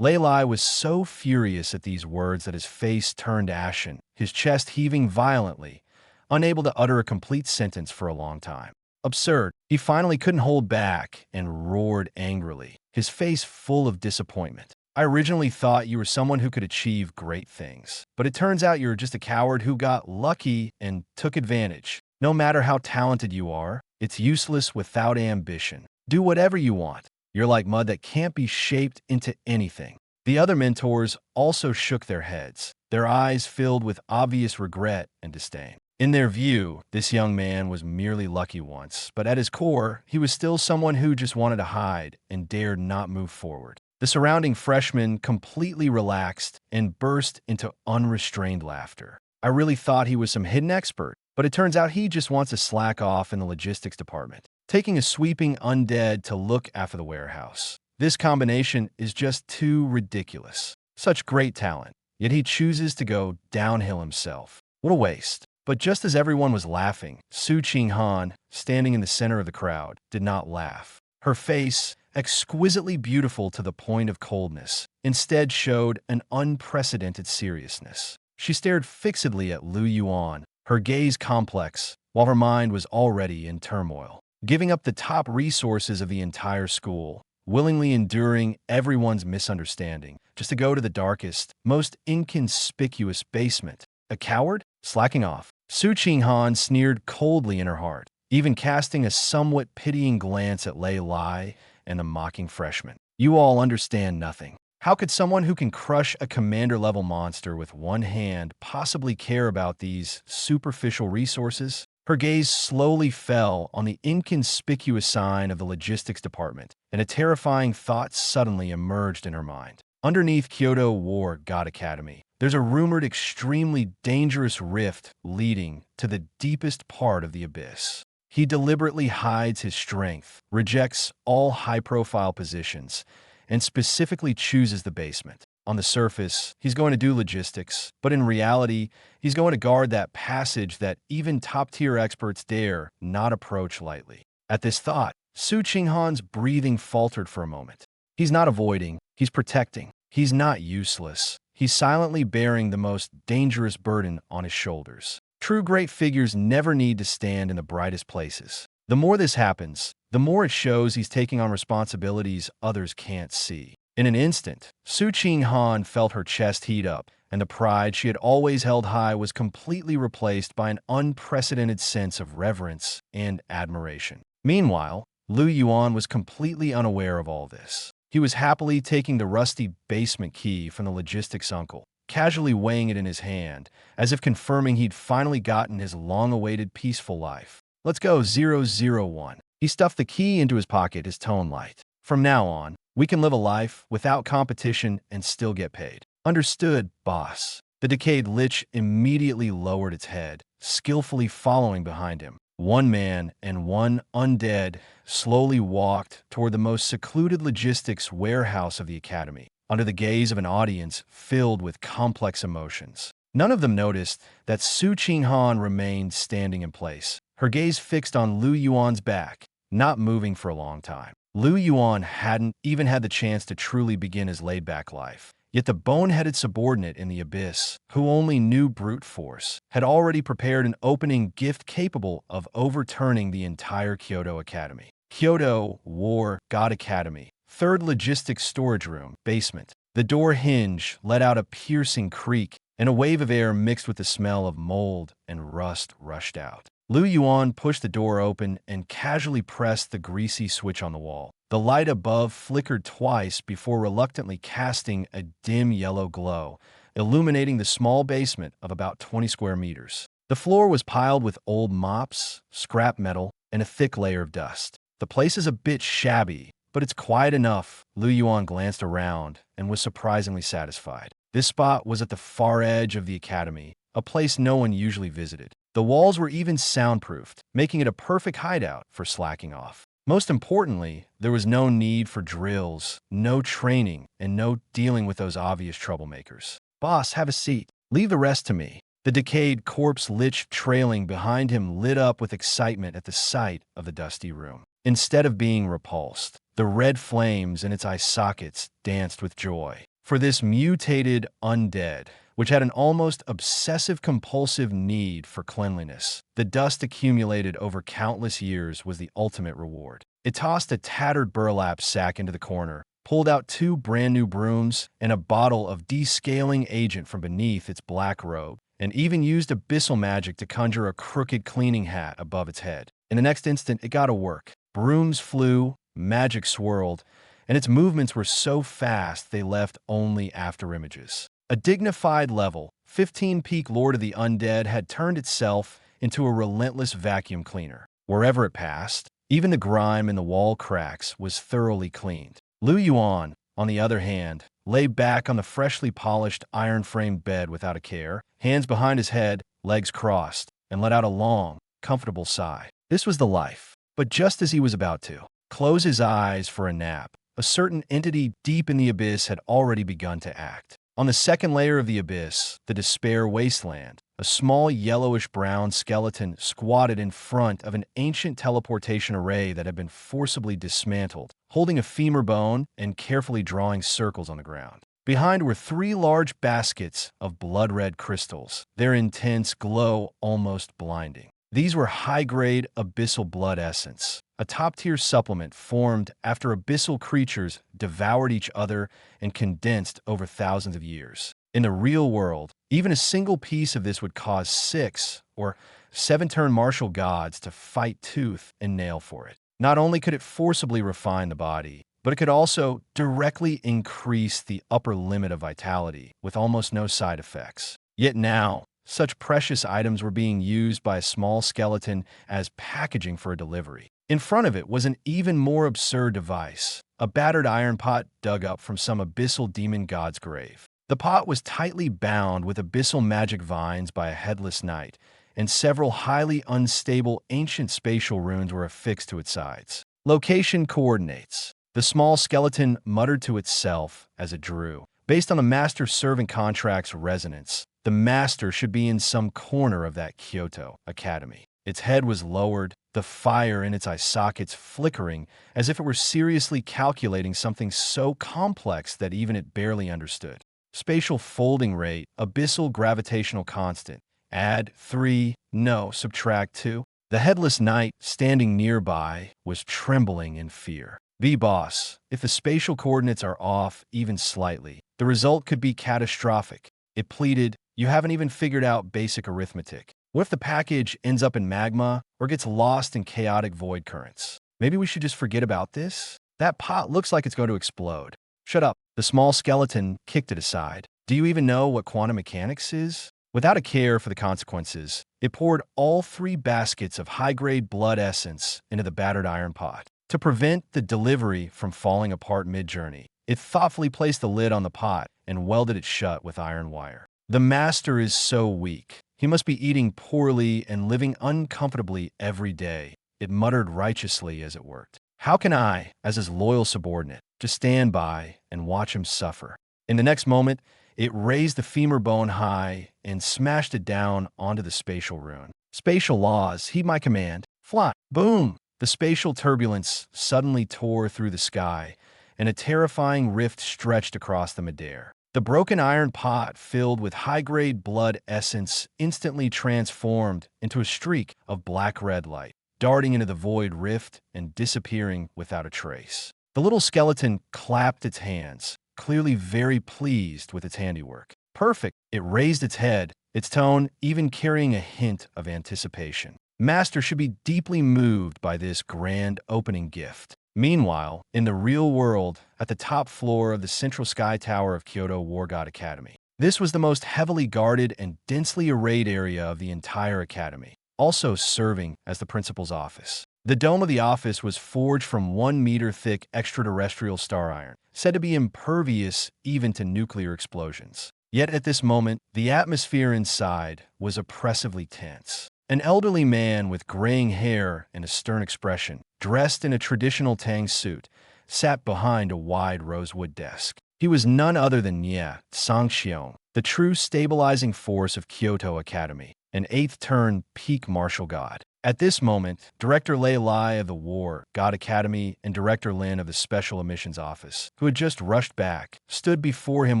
Lei Lai was so furious at these words that his face turned ashen, his chest heaving violently, unable to utter a complete sentence for a long time. Absurd. He finally couldn't hold back and roared angrily, his face full of disappointment. "I originally thought you were someone who could achieve great things, but it turns out you're just a coward who got lucky and took advantage. No matter how talented you are, it's useless without ambition. Do whatever you want. You're like mud that can't be shaped into anything." The other mentors also shook their heads, their eyes filled with obvious regret and disdain. In their view, this young man was merely lucky once, but at his core, he was still someone who just wanted to hide and dared not move forward. The surrounding freshmen completely relaxed and burst into unrestrained laughter. "I really thought he was some hidden expert, but it turns out he just wants to slack off in the logistics department. taking a sweeping undead to look after the warehouse. This combination is just too ridiculous. Such great talent, yet he chooses to go downhill himself. What a waste. But just as everyone was laughing, Su Qinghan, standing in the center of the crowd, did not laugh. Her face, exquisitely beautiful to the point of coldness, instead showed an unprecedented seriousness. She stared fixedly at Lu Yuan, her gaze complex, while her mind was already in turmoil. Giving up the top resources of the entire school, willingly enduring everyone's misunderstanding, just to go to the darkest, most inconspicuous basement. A coward? Slacking off. Su Qinghan sneered coldly in her heart, even casting a somewhat pitying glance at Lei Lai and the mocking freshman. You all understand nothing. How could someone who can crush a commander-level monster with one hand possibly care about these superficial resources? Her gaze slowly fell on the inconspicuous sign of the logistics department, and a terrifying thought suddenly emerged in her mind. Underneath Kyoto War God Academy, there's a rumored extremely dangerous rift leading to the deepest part of the abyss. He deliberately hides his strength, rejects all high-profile positions, and specifically chooses the basement. On the surface, he's going to do logistics, but in reality, he's going to guard that passage that even top-tier experts dare not approach lightly. At this thought, Su Qinghan's breathing faltered for a moment. He's not avoiding, he's protecting. He's not useless. He's silently bearing the most dangerous burden on his shoulders. True great figures never need to stand in the brightest places. The more this happens, the more it shows he's taking on responsibilities others can't see. In an instant, Su Qinghan felt her chest heat up, and the pride she had always held high was completely replaced by an unprecedented sense of reverence and admiration. Meanwhile, Lu Yuan was completely unaware of all this. He was happily taking the rusty basement key from the logistics uncle, casually weighing it in his hand, as if confirming he'd finally gotten his long-awaited peaceful life. Let's go 001. He stuffed the key into his pocket, his tone light. From now on, we can live a life without competition and still get paid. Understood, boss. The decayed lich immediately lowered its head, skillfully following behind him. One man and one undead slowly walked toward the most secluded logistics warehouse of the academy, under the gaze of an audience filled with complex emotions. None of them noticed that Su Qinghan remained standing in place, her gaze fixed on Lu Yuan's back, not moving for a long time. Lu Yuan hadn't even had the chance to truly begin his laid-back life. Yet the boneheaded subordinate in the abyss, who only knew brute force, had already prepared an opening gift capable of overturning the entire Kyoto Academy. Kyoto War God Academy, third logistics storage room, basement. The door hinge let out a piercing creak, and a wave of air mixed with the smell of mold and rust rushed out. Lu Yuan pushed the door open and casually pressed the greasy switch on the wall. The light above flickered twice before reluctantly casting a dim yellow glow, illuminating the small basement of about 20 square meters. The floor was piled with old mops, scrap metal, and a thick layer of dust. The place is a bit shabby, but it's quiet enough. Lu Yuan glanced around and was surprisingly satisfied. This spot was at the far edge of the academy, a place no one usually visited. The walls were even soundproofed, making it a perfect hideout for slacking off. Most importantly, there was no need for drills, no training, and no dealing with those obvious troublemakers. Boss, have a seat. Leave the rest to me. The decayed corpse lich trailing behind him lit up with excitement at the sight of the dusty room. Instead of being repulsed, the red flames in its eye sockets danced with joy. For this mutated undead, which had an almost obsessive-compulsive need for cleanliness, the dust accumulated over countless years was the ultimate reward. It tossed a tattered burlap sack into the corner, pulled out 2 brand-new brooms and a bottle of descaling agent from beneath its black robe, and even used abyssal magic to conjure a crooked cleaning hat above its head. In the next instant, it got to work. Brooms flew, magic swirled, and its movements were so fast they left only afterimages. A dignified level, 15-peak Lord of the Undead had turned itself into a relentless vacuum cleaner. Wherever it passed, even the grime in the wall cracks was thoroughly cleaned. Lu Yuan, on the other hand, lay back on the freshly polished iron-framed bed without a care, hands behind his head, legs crossed, and let out a long, comfortable sigh. This was the life. But just as he was about to close his eyes for a nap, a certain entity deep in the abyss had already begun to act. On the second layer of the abyss, the despair wasteland, a small yellowish-brown skeleton squatted in front of an ancient teleportation array that had been forcibly dismantled, holding a femur bone and carefully drawing circles on the ground. Behind were 3 large baskets of blood-red crystals, their intense glow almost blinding. These were high-grade abyssal blood essence, a top-tier supplement formed after abyssal creatures devoured each other and condensed over thousands of years. In the real world, even a single piece of this would cause 6 or 7 martial gods to fight tooth and nail for it. Not only could it forcibly refine the body, but it could also directly increase the upper limit of vitality with almost no side effects. Yet now, such precious items were being used by a small skeleton as packaging for a delivery. In front of it was an even more absurd device, a battered iron pot dug up from some abyssal demon god's grave. The pot was tightly bound with abyssal magic vines by a headless knight, and several highly unstable ancient spatial runes were affixed to its sides. Location coordinates. The small skeleton muttered to itself as it drew. Based on the master-servant contract's resonance, the master should be in some corner of that Kyoto academy. Its head was lowered, the fire in its eye sockets flickering as if it were seriously calculating something so complex that even it barely understood. Spatial folding rate, abyssal gravitational constant. Add 3, no, subtract 2. The headless knight, standing nearby, was trembling in fear. V-Boss, if the spatial coordinates are off even slightly, the result could be catastrophic. It pleaded, you haven't even figured out basic arithmetic. What if the package ends up in magma or gets lost in chaotic void currents? Maybe we should just forget about this? That pot looks like it's going to explode. Shut up. The small skeleton kicked it aside. Do you even know what quantum mechanics is? Without a care for the consequences, it poured all 3 baskets of high-grade blood essence into the battered iron pot. To prevent the delivery from falling apart mid-journey, it thoughtfully placed the lid on the pot and welded it shut with iron wire. The master is so weak. He must be eating poorly and living uncomfortably every day, it muttered righteously as it worked. How can I, as his loyal subordinate, just stand by and watch him suffer? In the next moment, it raised the femur bone high and smashed it down onto the spatial rune. Spatial laws, heed my command. Fly. Boom! The spatial turbulence suddenly tore through the sky, and a terrifying rift stretched across the midair. The broken iron pot filled with high-grade blood essence instantly transformed into a streak of black-red light, darting into the void rift and disappearing without a trace. The little skeleton clapped its hands, clearly very pleased with its handiwork. Perfect! It raised its head, its tone even carrying a hint of anticipation. Master should be deeply moved by this grand opening gift. Meanwhile, in the real world, at the top floor of the central sky tower of Kyoto War God Academy. This was the most heavily guarded and densely arrayed area of the entire academy, also serving as the principal's office. The dome of the office was forged from 1-meter-thick extraterrestrial star iron, said to be impervious even to nuclear explosions. Yet at this moment, the atmosphere inside was oppressively tense. An elderly man with graying hair and a stern expression, dressed in a traditional Tang suit, sat behind a wide rosewood desk. He was none other than Ye Sangxiong, the true stabilizing force of Kyoto Academy, an 8th-turn peak martial god. At this moment, Director Lei Lai of the War God Academy and Director Lin of the Special Emissions Office, who had just rushed back, stood before him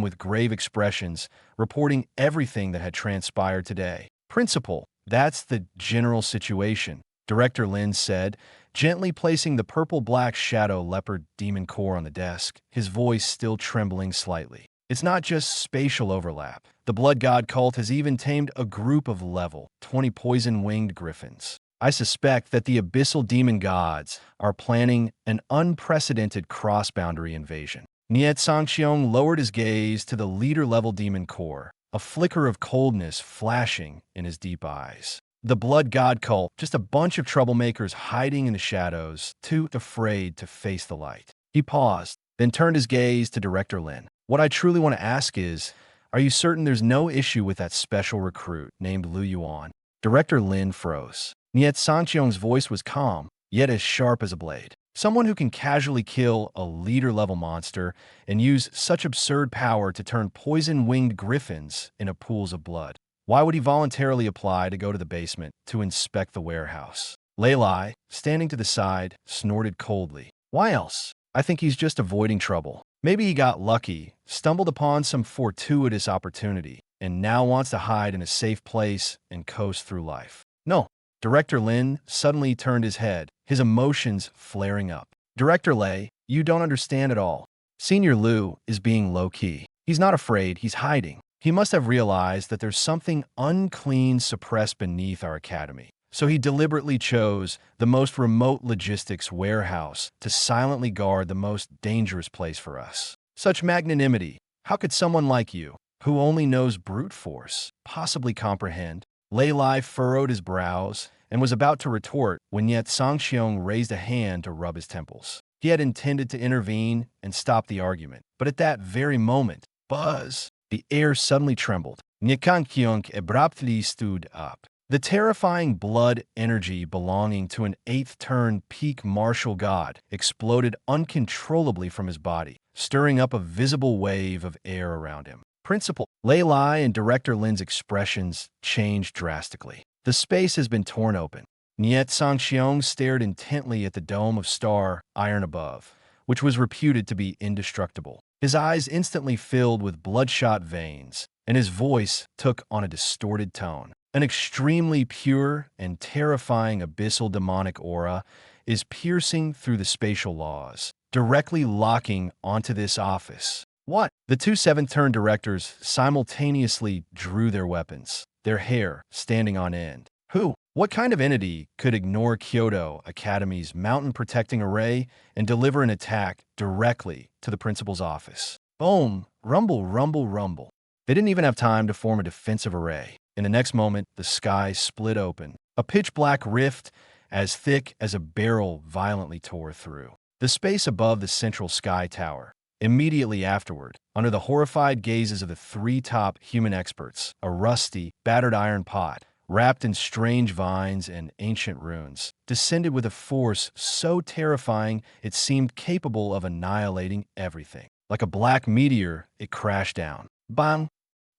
with grave expressions, reporting everything that had transpired today. Principal, that's the general situation, Director Lin said, gently placing the purple-black shadow leopard demon core on the desk, his voice still trembling slightly. It's not just spatial overlap. The Blood God cult has even tamed a group of level 20 poison-winged griffins. I suspect that the abyssal demon gods are planning an unprecedented cross-boundary invasion. Niet Sangxiong lowered his gaze to the leader-level demon core, a flicker of coldness flashing in his deep eyes. The Blood God cult, just a bunch of troublemakers hiding in the shadows, too afraid to face the light. He paused, then turned his gaze to Director Lin. What I truly want to ask is, are you certain there's no issue with that special recruit named Yuan? Director Lin froze. Niet Sangxiong's voice was calm, yet as sharp as a blade. Someone who can casually kill a leader-level monster and use such absurd power to turn poison-winged griffins into pools of blood. Why would he voluntarily apply to go to the basement to inspect the warehouse? Leilai, standing to the side, snorted coldly. Why else? I think he's just avoiding trouble. Maybe he got lucky, stumbled upon some fortuitous opportunity, and now wants to hide in a safe place and coast through life. No. Director Lin suddenly turned his head, his emotions flaring up. Director Lei, you don't understand at all. Senior Liu is being low-key. He's not afraid, he's hiding. He must have realized that there's something unclean suppressed beneath our academy. So he deliberately chose the most remote logistics warehouse to silently guard the most dangerous place for us. Such magnanimity. How could someone like you, who only knows brute force, possibly comprehend? Leilai furrowed his brows and was about to retort when yet Sangxiong raised a hand to rub his temples. He had intended to intervene and stop the argument, but at that very moment, buzz! The air suddenly trembled. Nikankyong abruptly stood up. The terrifying blood energy belonging to an 8th-turn peak martial god exploded uncontrollably from his body, stirring up a visible wave of air around him. Principal Leilai and Director Lin's expressions changed drastically. The space has been torn open. Niet Sangxiong stared intently at the dome of star iron above, which was reputed to be indestructible. His eyes instantly filled with bloodshot veins, and his voice took on a distorted tone. An extremely pure and terrifying abyssal demonic aura is piercing through the spatial laws, directly locking onto this office. What? The two 7th-turn directors simultaneously drew their weapons, their hair standing on end. Who? What kind of entity could ignore Kyoto Academy's mountain-protecting array and deliver an attack directly to the principal's office? Boom! Rumble, rumble, rumble. They didn't even have time to form a defensive array. In the next moment, the sky split open. A pitch-black rift, as thick as a barrel, violently tore through the space above the central sky tower. Immediately afterward, under the horrified gazes of the 3 top human experts, a rusty, battered iron pot, wrapped in strange vines and ancient runes, descended with a force so terrifying it seemed capable of annihilating everything. Like a black meteor, it crashed down. Bang!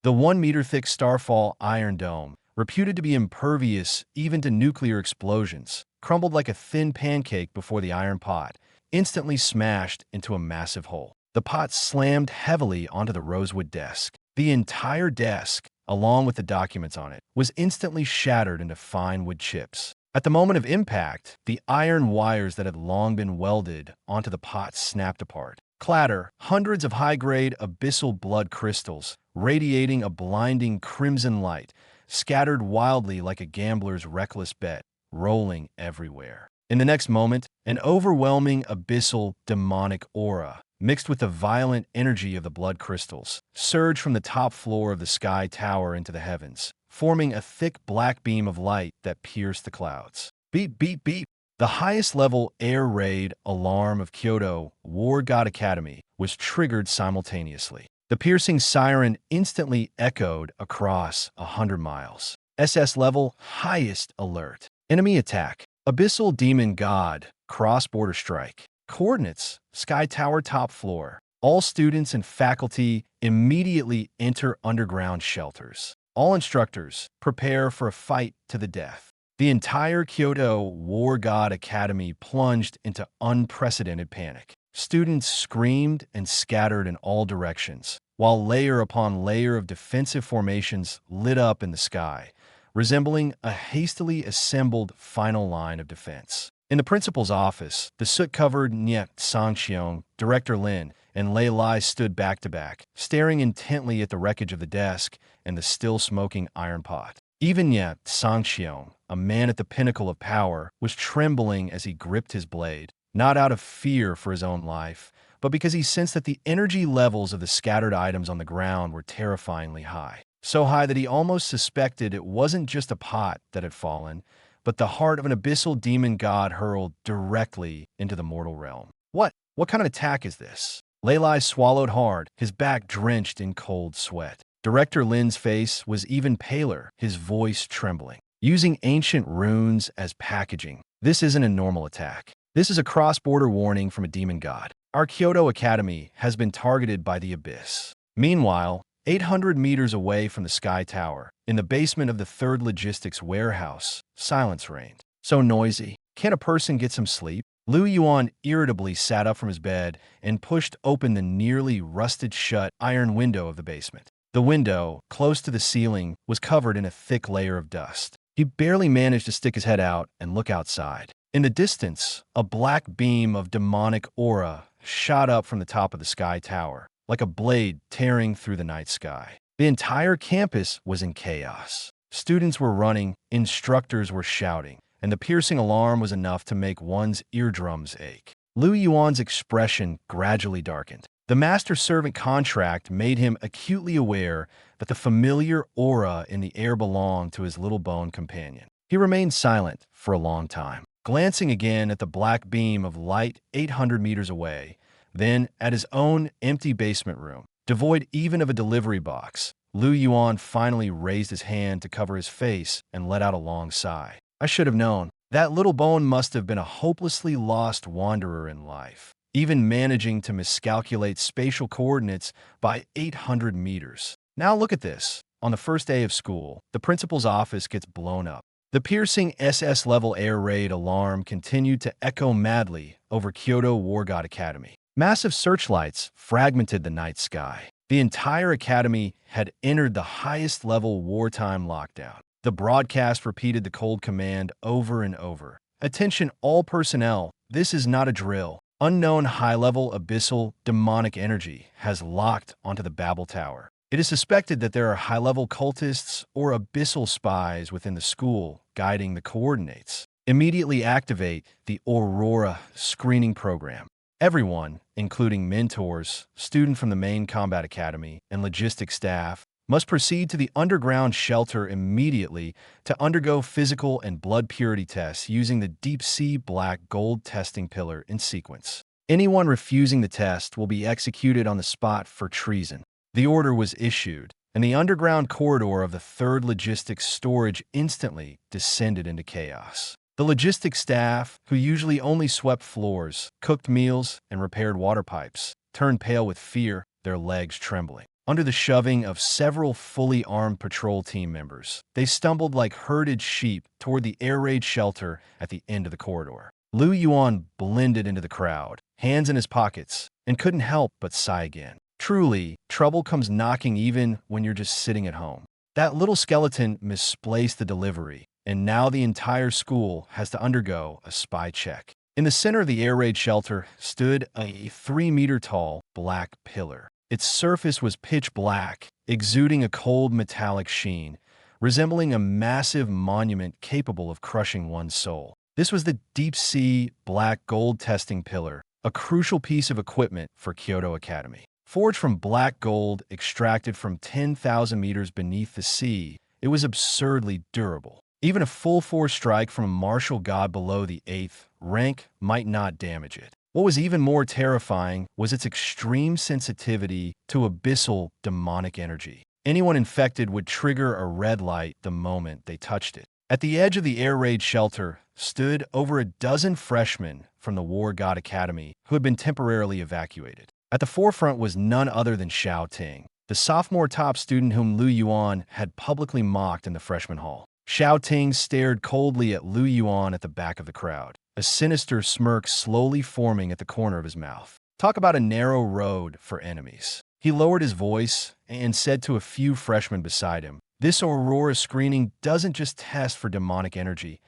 The 1-meter-thick Starfall iron dome, reputed to be impervious even to nuclear explosions, crumbled like a thin pancake before the iron pot, instantly smashed into a massive hole. The pot slammed heavily onto the rosewood desk. The entire desk, along with the documents on it, was instantly shattered into fine wood chips. At the moment of impact, the iron wires that had long been welded onto the pot snapped apart. Clatter, hundreds of high-grade abyssal blood crystals, radiating a blinding crimson light, scattered wildly like a gambler's reckless bet, rolling everywhere. In the next moment, an overwhelming abyssal demonic aura, mixed with the violent energy of the blood crystals, surged from the top floor of the sky tower into the heavens, forming a thick black beam of light that pierced the clouds. Beep, beep, beep. The highest-level air raid alarm of Kyoto War God Academy was triggered simultaneously. The piercing siren instantly echoed across 100 miles. SS level, highest alert. Enemy attack. Abyssal Demon God, cross-border strike. Coordinates, Sky Tower top floor. All students and faculty immediately enter underground shelters. All instructors prepare for a fight to the death. The entire Kyoto War God Academy plunged into unprecedented panic. Students screamed and scattered in all directions, while layer upon layer of defensive formations lit up in the sky, resembling a hastily assembled final line of defense. In the principal's office, the soot-covered Niet Sangxiong, Director Lin, and Lei Lai stood back-to-back, staring intently at the wreckage of the desk and the still-smoking iron pot. Even Niet Sangxiong, a man at the pinnacle of power, was trembling as he gripped his blade, not out of fear for his own life, but because he sensed that the energy levels of the scattered items on the ground were terrifyingly high. So high that he almost suspected it wasn't just a pot that had fallen, but the heart of an abyssal demon god hurled directly into the mortal realm. What kind of attack is this? Lei Lai swallowed hard, his back drenched in cold sweat. Director Lin's face was even paler, his voice trembling. Using ancient runes as packaging, This isn't a normal attack. This is a cross-border warning from a demon god. Our Kyoto Academy has been targeted by the Abyss. Meanwhile, 800 meters away from the Sky Tower, in the basement of the third logistics warehouse, silence reigned. So noisy. Can't a person get some sleep? Yuan irritably sat up from his bed and pushed open the nearly rusted-shut iron window of the basement. The window, close to the ceiling, was covered in a thick layer of dust. He barely managed to stick his head out and look outside. In the distance, a black beam of demonic aura shot up from the top of the Sky Tower, like a blade tearing through the night sky. The entire campus was in chaos. Students were running, instructors were shouting, and the piercing alarm was enough to make one's eardrums ache. Yuan's expression gradually darkened. The master-servant contract made him acutely aware that the familiar aura in the air belonged to his little bone companion. He remained silent for a long time, glancing again at the black beam of light 800 meters away, then at his own empty basement room. Devoid even of a delivery box, Yuan finally raised his hand to cover his face and let out a long sigh. I should have known. That little bone must have been a hopelessly lost wanderer in life, even managing to miscalculate spatial coordinates by 800 meters. Now look at this. On the first day of school, the principal's office gets blown up. The piercing SS-level air raid alarm continued to echo madly over Kyoto War God Academy. Massive searchlights fragmented the night sky. The entire academy had entered the highest-level wartime lockdown. The broadcast repeated the cold command over and over. Attention all personnel, this is not a drill. Unknown high-level abyssal demonic energy has locked onto the Babel Tower. It is suspected that there are high-level cultists or abyssal spies within the school guiding the coordinates. Immediately activate the Aurora screening program. Everyone, including mentors, students from the main combat academy, and logistics staff, must proceed to the underground shelter immediately to undergo physical and blood purity tests using the deep-sea black gold testing pillar in sequence. Anyone refusing the test will be executed on the spot for treason. The order was issued, and the underground corridor of the third logistics storage instantly descended into chaos. The logistics staff, who usually only swept floors, cooked meals, and repaired water pipes, turned pale with fear, their legs trembling. Under the shoving of several fully armed patrol team members, they stumbled like herded sheep toward the air raid shelter at the end of the corridor. Yuan blended into the crowd, hands in his pockets, and couldn't help but sigh again. Truly, trouble comes knocking even when you're just sitting at home. That little skeleton misplaced the delivery, and now the entire school has to undergo a spy check. In the center of the air raid shelter stood a 3-meter-tall black pillar. Its surface was pitch black, exuding a cold metallic sheen, resembling a massive monument capable of crushing one's soul. This was the deep-sea black gold testing pillar, a crucial piece of equipment for Kyoto Academy. Forged from black gold extracted from 10,000 meters beneath the sea, it was absurdly durable. Even a full-force strike from a martial god below the 8th rank might not damage it. What was even more terrifying was its extreme sensitivity to abyssal demonic energy. Anyone infected would trigger a red light the moment they touched it. At the edge of the air raid shelter stood over a dozen freshmen from the War God Academy who had been temporarily evacuated. At the forefront was none other than Xiao Ting, the sophomore top student whom Yuan had publicly mocked in the freshman hall. Xiao Ting stared coldly at Yuan at the back of the crowd, a sinister smirk slowly forming at the corner of his mouth. Talk about a narrow road for enemies. He lowered his voice and said to a few freshmen beside him, "This Aurora screening doesn't just test for demonic energy,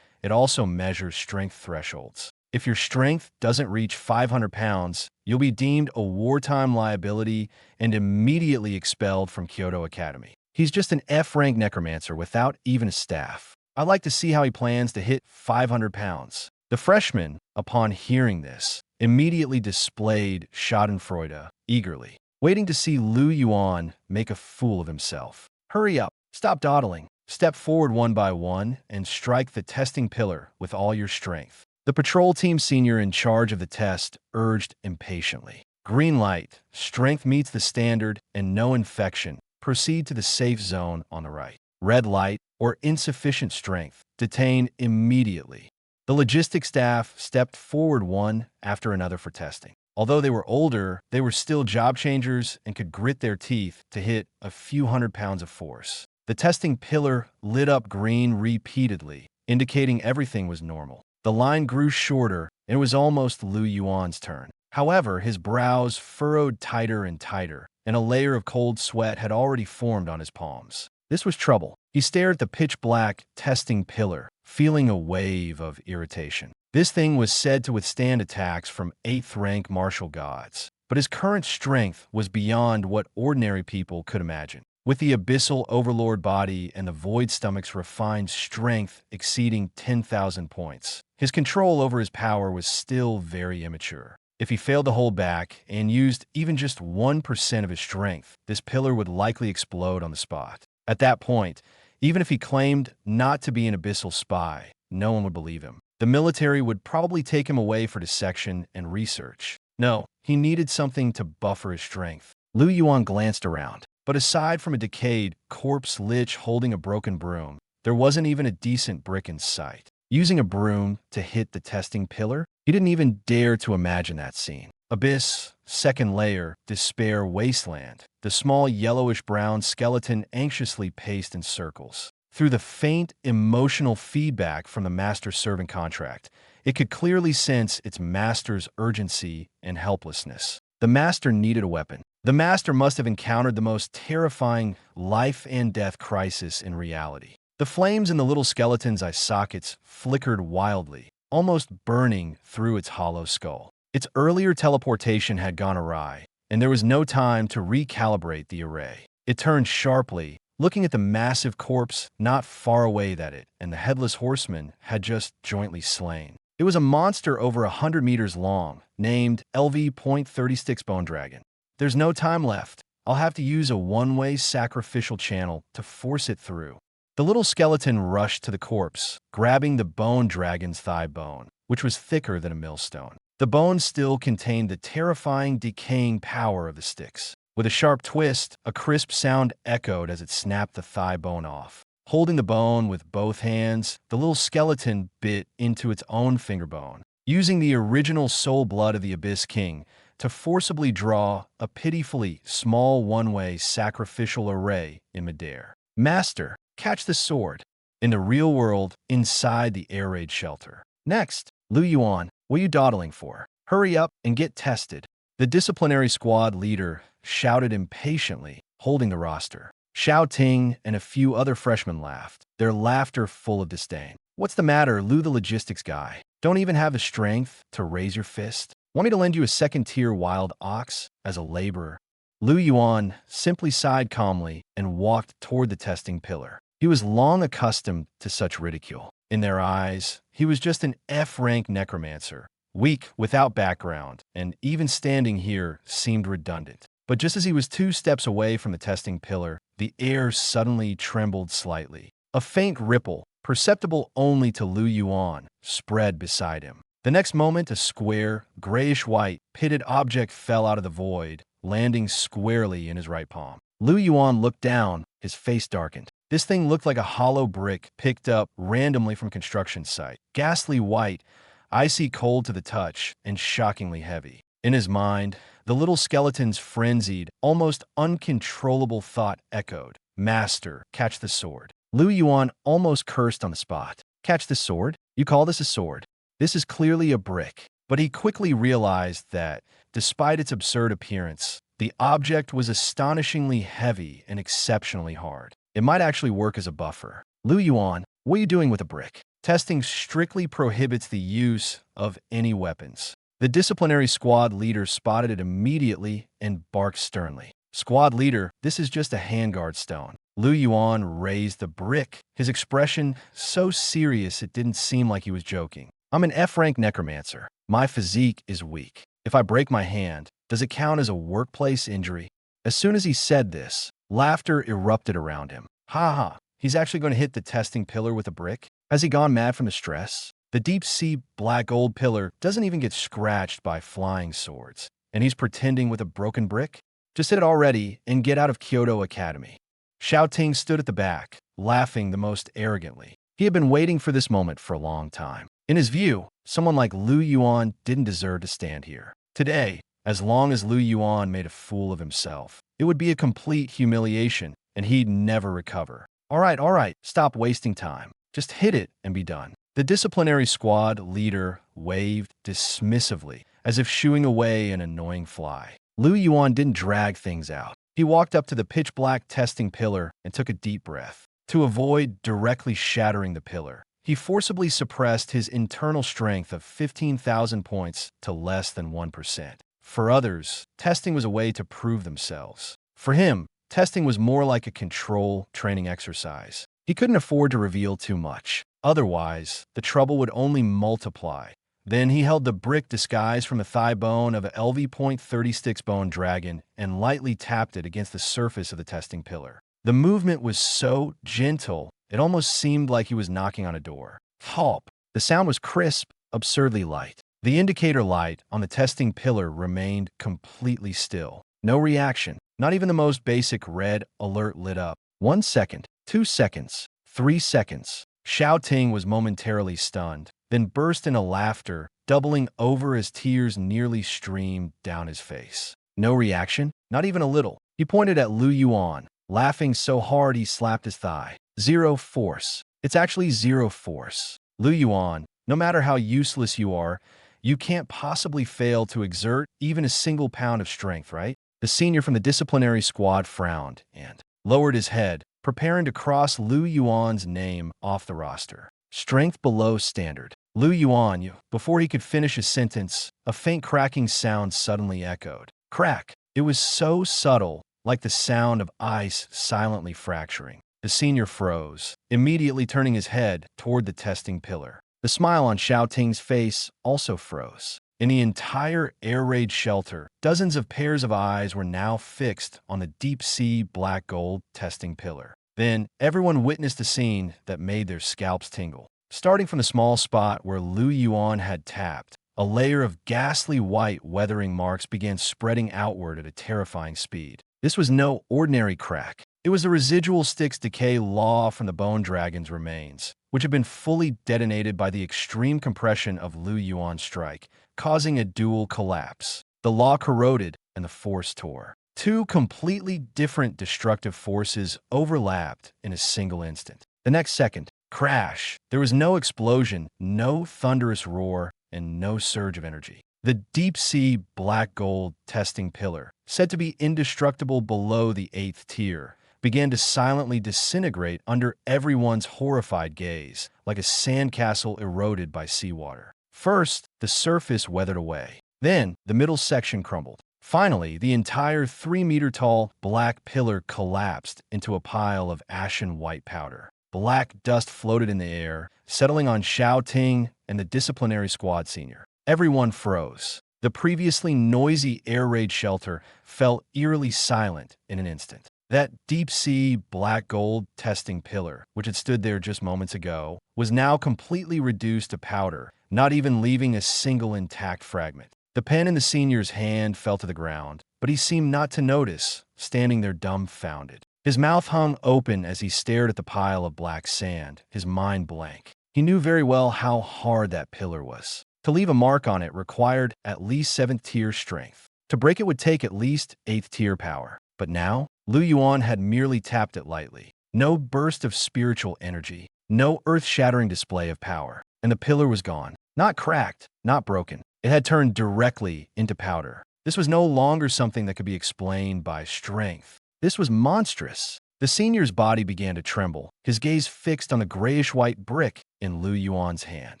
it also measures strength thresholds. If your strength doesn't reach 500 pounds, you'll be deemed a wartime liability and immediately expelled from Kyoto Academy. He's just an F-rank necromancer without even a staff. I'd like to see how he plans to hit 500 pounds. The freshman, upon hearing this, immediately displayed schadenfreude eagerly, waiting to see Yuan make a fool of himself. Hurry up, stop dawdling, step forward one by one, and strike the testing pillar with all your strength. The patrol team senior in charge of the test urged impatiently. Green light, strength meets the standard, and no infection. Proceed to the safe zone on the right. Red light or insufficient strength, detain immediately. The logistics staff stepped forward one after another for testing. Although they were older, they were still job changers and could grit their teeth to hit a few 100 pounds of force. The testing pillar lit up green repeatedly, indicating everything was normal. The line grew shorter, and it was almost Lu Yuan's turn. However, his brows furrowed tighter and tighter, and a layer of cold sweat had already formed on his palms. This was trouble. He stared at the pitch-black testing pillar, feeling a wave of irritation. This thing was said to withstand attacks from 8th-rank martial gods, but his current strength was beyond what ordinary people could imagine. With the abyssal Overlord Body and the Void Stomach's refined strength exceeding 10,000 points, his control over his power was still very immature. If he failed to hold back and used even just 1% of his strength, this pillar would likely explode on the spot. At that point, even if he claimed not to be an abyssal spy, no one would believe him. The military would probably take him away for dissection and research. No, he needed something to buffer his strength. Lu Yuan glanced around, but aside from a decayed corpse lich holding a broken broom, there wasn't even a decent brick in sight. Using a broom to hit the testing pillar, he didn't even dare to imagine that scene. Abyss, second layer, despair wasteland. The small yellowish-brown skeleton anxiously paced in circles. Through the faint, emotional feedback from the master-servant contract, it could clearly sense its master's urgency and helplessness. The master needed a weapon. The master must have encountered the most terrifying life-and-death crisis in reality. The flames in the little skeleton's eye sockets flickered wildly, almost burning through its hollow skull. Its earlier teleportation had gone awry, and there was no time to recalibrate the array. It turned sharply, looking at the massive corpse not far away that it and the headless horseman had just jointly slain. It was a monster over 100 meters long, named LV.36 Bone Dragon. There's no time left. I'll have to use a one-way sacrificial channel to force it through. The little skeleton rushed to the corpse, grabbing the bone dragon's thigh bone, which was thicker than a millstone. The bone still contained the terrifying, decaying power of the sticks. With a sharp twist, a crisp sound echoed as it snapped the thigh bone off. Holding the bone with both hands, the little skeleton bit into its own finger bone, using the original soul blood of the Abyss King to forcibly draw a pitifully small one-way sacrificial array in midair. Master, catch the sword. In the real world, inside the air raid shelter. Next, Lu Yuan, what are you dawdling for? Hurry up and get tested. The disciplinary squad leader shouted impatiently, holding the roster. Xiao Ting and a few other freshmen laughed, their laughter full of disdain. What's the matter, Lu the logistics guy? Don't even have the strength to raise your fist? Want me to lend you a second-tier wild ox as a laborer? Lu Yuan simply sighed calmly and walked toward the testing pillar. He was long accustomed to such ridicule. In their eyes, he was just an F-rank necromancer, weak, without background, and even standing here seemed redundant. But just as he was 2 steps away from the testing pillar, the air suddenly trembled slightly. A faint ripple, perceptible only to Lu Yuan, spread beside him. The next moment, a square, grayish-white, pitted object fell out of the void, landing squarely in his right palm. Lu Yuan looked down, his face darkened. This thing looked like a hollow brick picked up randomly from a construction site. Ghastly white, icy cold to the touch, and shockingly heavy. In his mind, the little skeleton's frenzied, almost uncontrollable thought echoed. Master, catch the sword. Lu Yuan almost cursed on the spot. Catch the sword? You call this a sword? This is clearly a brick. But he quickly realized that, despite its absurd appearance, the object was astonishingly heavy and exceptionally hard. It might actually work as a buffer. Lu Yuan, what are you doing with a brick? Testing strictly prohibits the use of any weapons. The disciplinary squad leader spotted it immediately and barked sternly. Squad leader, this is just a handguard stone. Lu Yuan raised the brick, his expression so serious it didn't seem like he was joking. I'm an F-rank necromancer. My physique is weak. If I break my hand, does it count as a workplace injury? As soon as he said this, laughter erupted around him. Ha ha, he's actually going to hit the testing pillar with a brick? Has he gone mad from the stress? The deep-sea black gold pillar doesn't even get scratched by flying swords. And he's pretending with a broken brick? Just hit it already and get out of Kyoto Academy. Xiao Ting stood at the back, laughing the most arrogantly. He had been waiting for this moment for a long time. In his view, someone like Lu Yuan didn't deserve to stand here. Today, as long as Lu Yuan made a fool of himself, it would be a complete humiliation, and he'd never recover. All right, stop wasting time. Just hit it and be done. The disciplinary squad leader waved dismissively, as if shooing away an annoying fly. Lu Yuan didn't drag things out. He walked up to the pitch-black testing pillar and took a deep breath. To avoid directly shattering the pillar, he forcibly suppressed his internal strength of 15,000 points to less than 1%. For others, testing was a way to prove themselves. For him, testing was more like a control training exercise. He couldn't afford to reveal too much. Otherwise, the trouble would only multiply. Then he held the brick disguised from the thigh bone of a LV.36 bone dragon and lightly tapped it against the surface of the testing pillar. The movement was so gentle, it almost seemed like he was knocking on a door. Pulp. The sound was crisp, absurdly light. The indicator light on the testing pillar remained completely still. No reaction. Not even the most basic red alert lit up. 1 second, 2 seconds, 3 seconds. Xiao Ting was momentarily stunned, then burst into laughter, doubling over as tears nearly streamed down his face. No reaction? Not even a little. He pointed at Lu Yuan, laughing so hard he slapped his thigh. Zero force. It's actually zero force. Lu Yuan, no matter how useless you are, you can't possibly fail to exert even a single pound of strength, right? The senior from the disciplinary squad frowned and lowered his head, preparing to cross Lu Yuan's name off the roster. Strength below standard. Lu Yuan, before he could finish his sentence, a faint cracking sound suddenly echoed. Crack. It was so subtle, like the sound of ice silently fracturing. The senior froze, immediately turning his head toward the testing pillar. The smile on Xiao Ting's face also froze. In the entire air raid shelter, dozens of pairs of eyes were now fixed on the deep-sea black gold testing pillar. Then, everyone witnessed a scene that made their scalps tingle. Starting from the small spot where Lu Yuan had tapped, a layer of ghastly white weathering marks began spreading outward at a terrifying speed. This was no ordinary crack. It was the residual Styx decay law from the bone dragon's remains, which had been fully detonated by the extreme compression of Lu Yuan's strike, causing a dual collapse. The law corroded and the force tore. Two completely different destructive forces overlapped in a single instant. The next second, crash. There was no explosion, no thunderous roar, and no surge of energy. The deep-sea black gold testing pillar, said to be indestructible below the 8th tier, began to silently disintegrate under everyone's horrified gaze, like a sandcastle eroded by seawater. First, the surface weathered away. Then, the middle section crumbled. Finally, the entire 3-meter-tall black pillar collapsed into a pile of ashen white powder. Black dust floated in the air, settling on Xiao Ting and the disciplinary squad senior. Everyone froze. The previously noisy air raid shelter fell eerily silent in an instant. That deep-sea black gold testing pillar, which had stood there just moments ago, was now completely reduced to powder, not even leaving a single intact fragment. The pen in the senior's hand fell to the ground, but he seemed not to notice, standing there dumbfounded. His mouth hung open as he stared at the pile of black sand, his mind blank. He knew very well how hard that pillar was. To leave a mark on it required at least 7th-tier strength. To break it would take at least 8th-tier power. But now, Lu Yuan had merely tapped it lightly. No burst of spiritual energy, no earth-shattering display of power, and the pillar was gone. Not cracked, not broken. It had turned directly into powder. This was no longer something that could be explained by strength. This was monstrous. The senior's body began to tremble, his gaze fixed on the grayish-white brick in Lu Yuan's hand.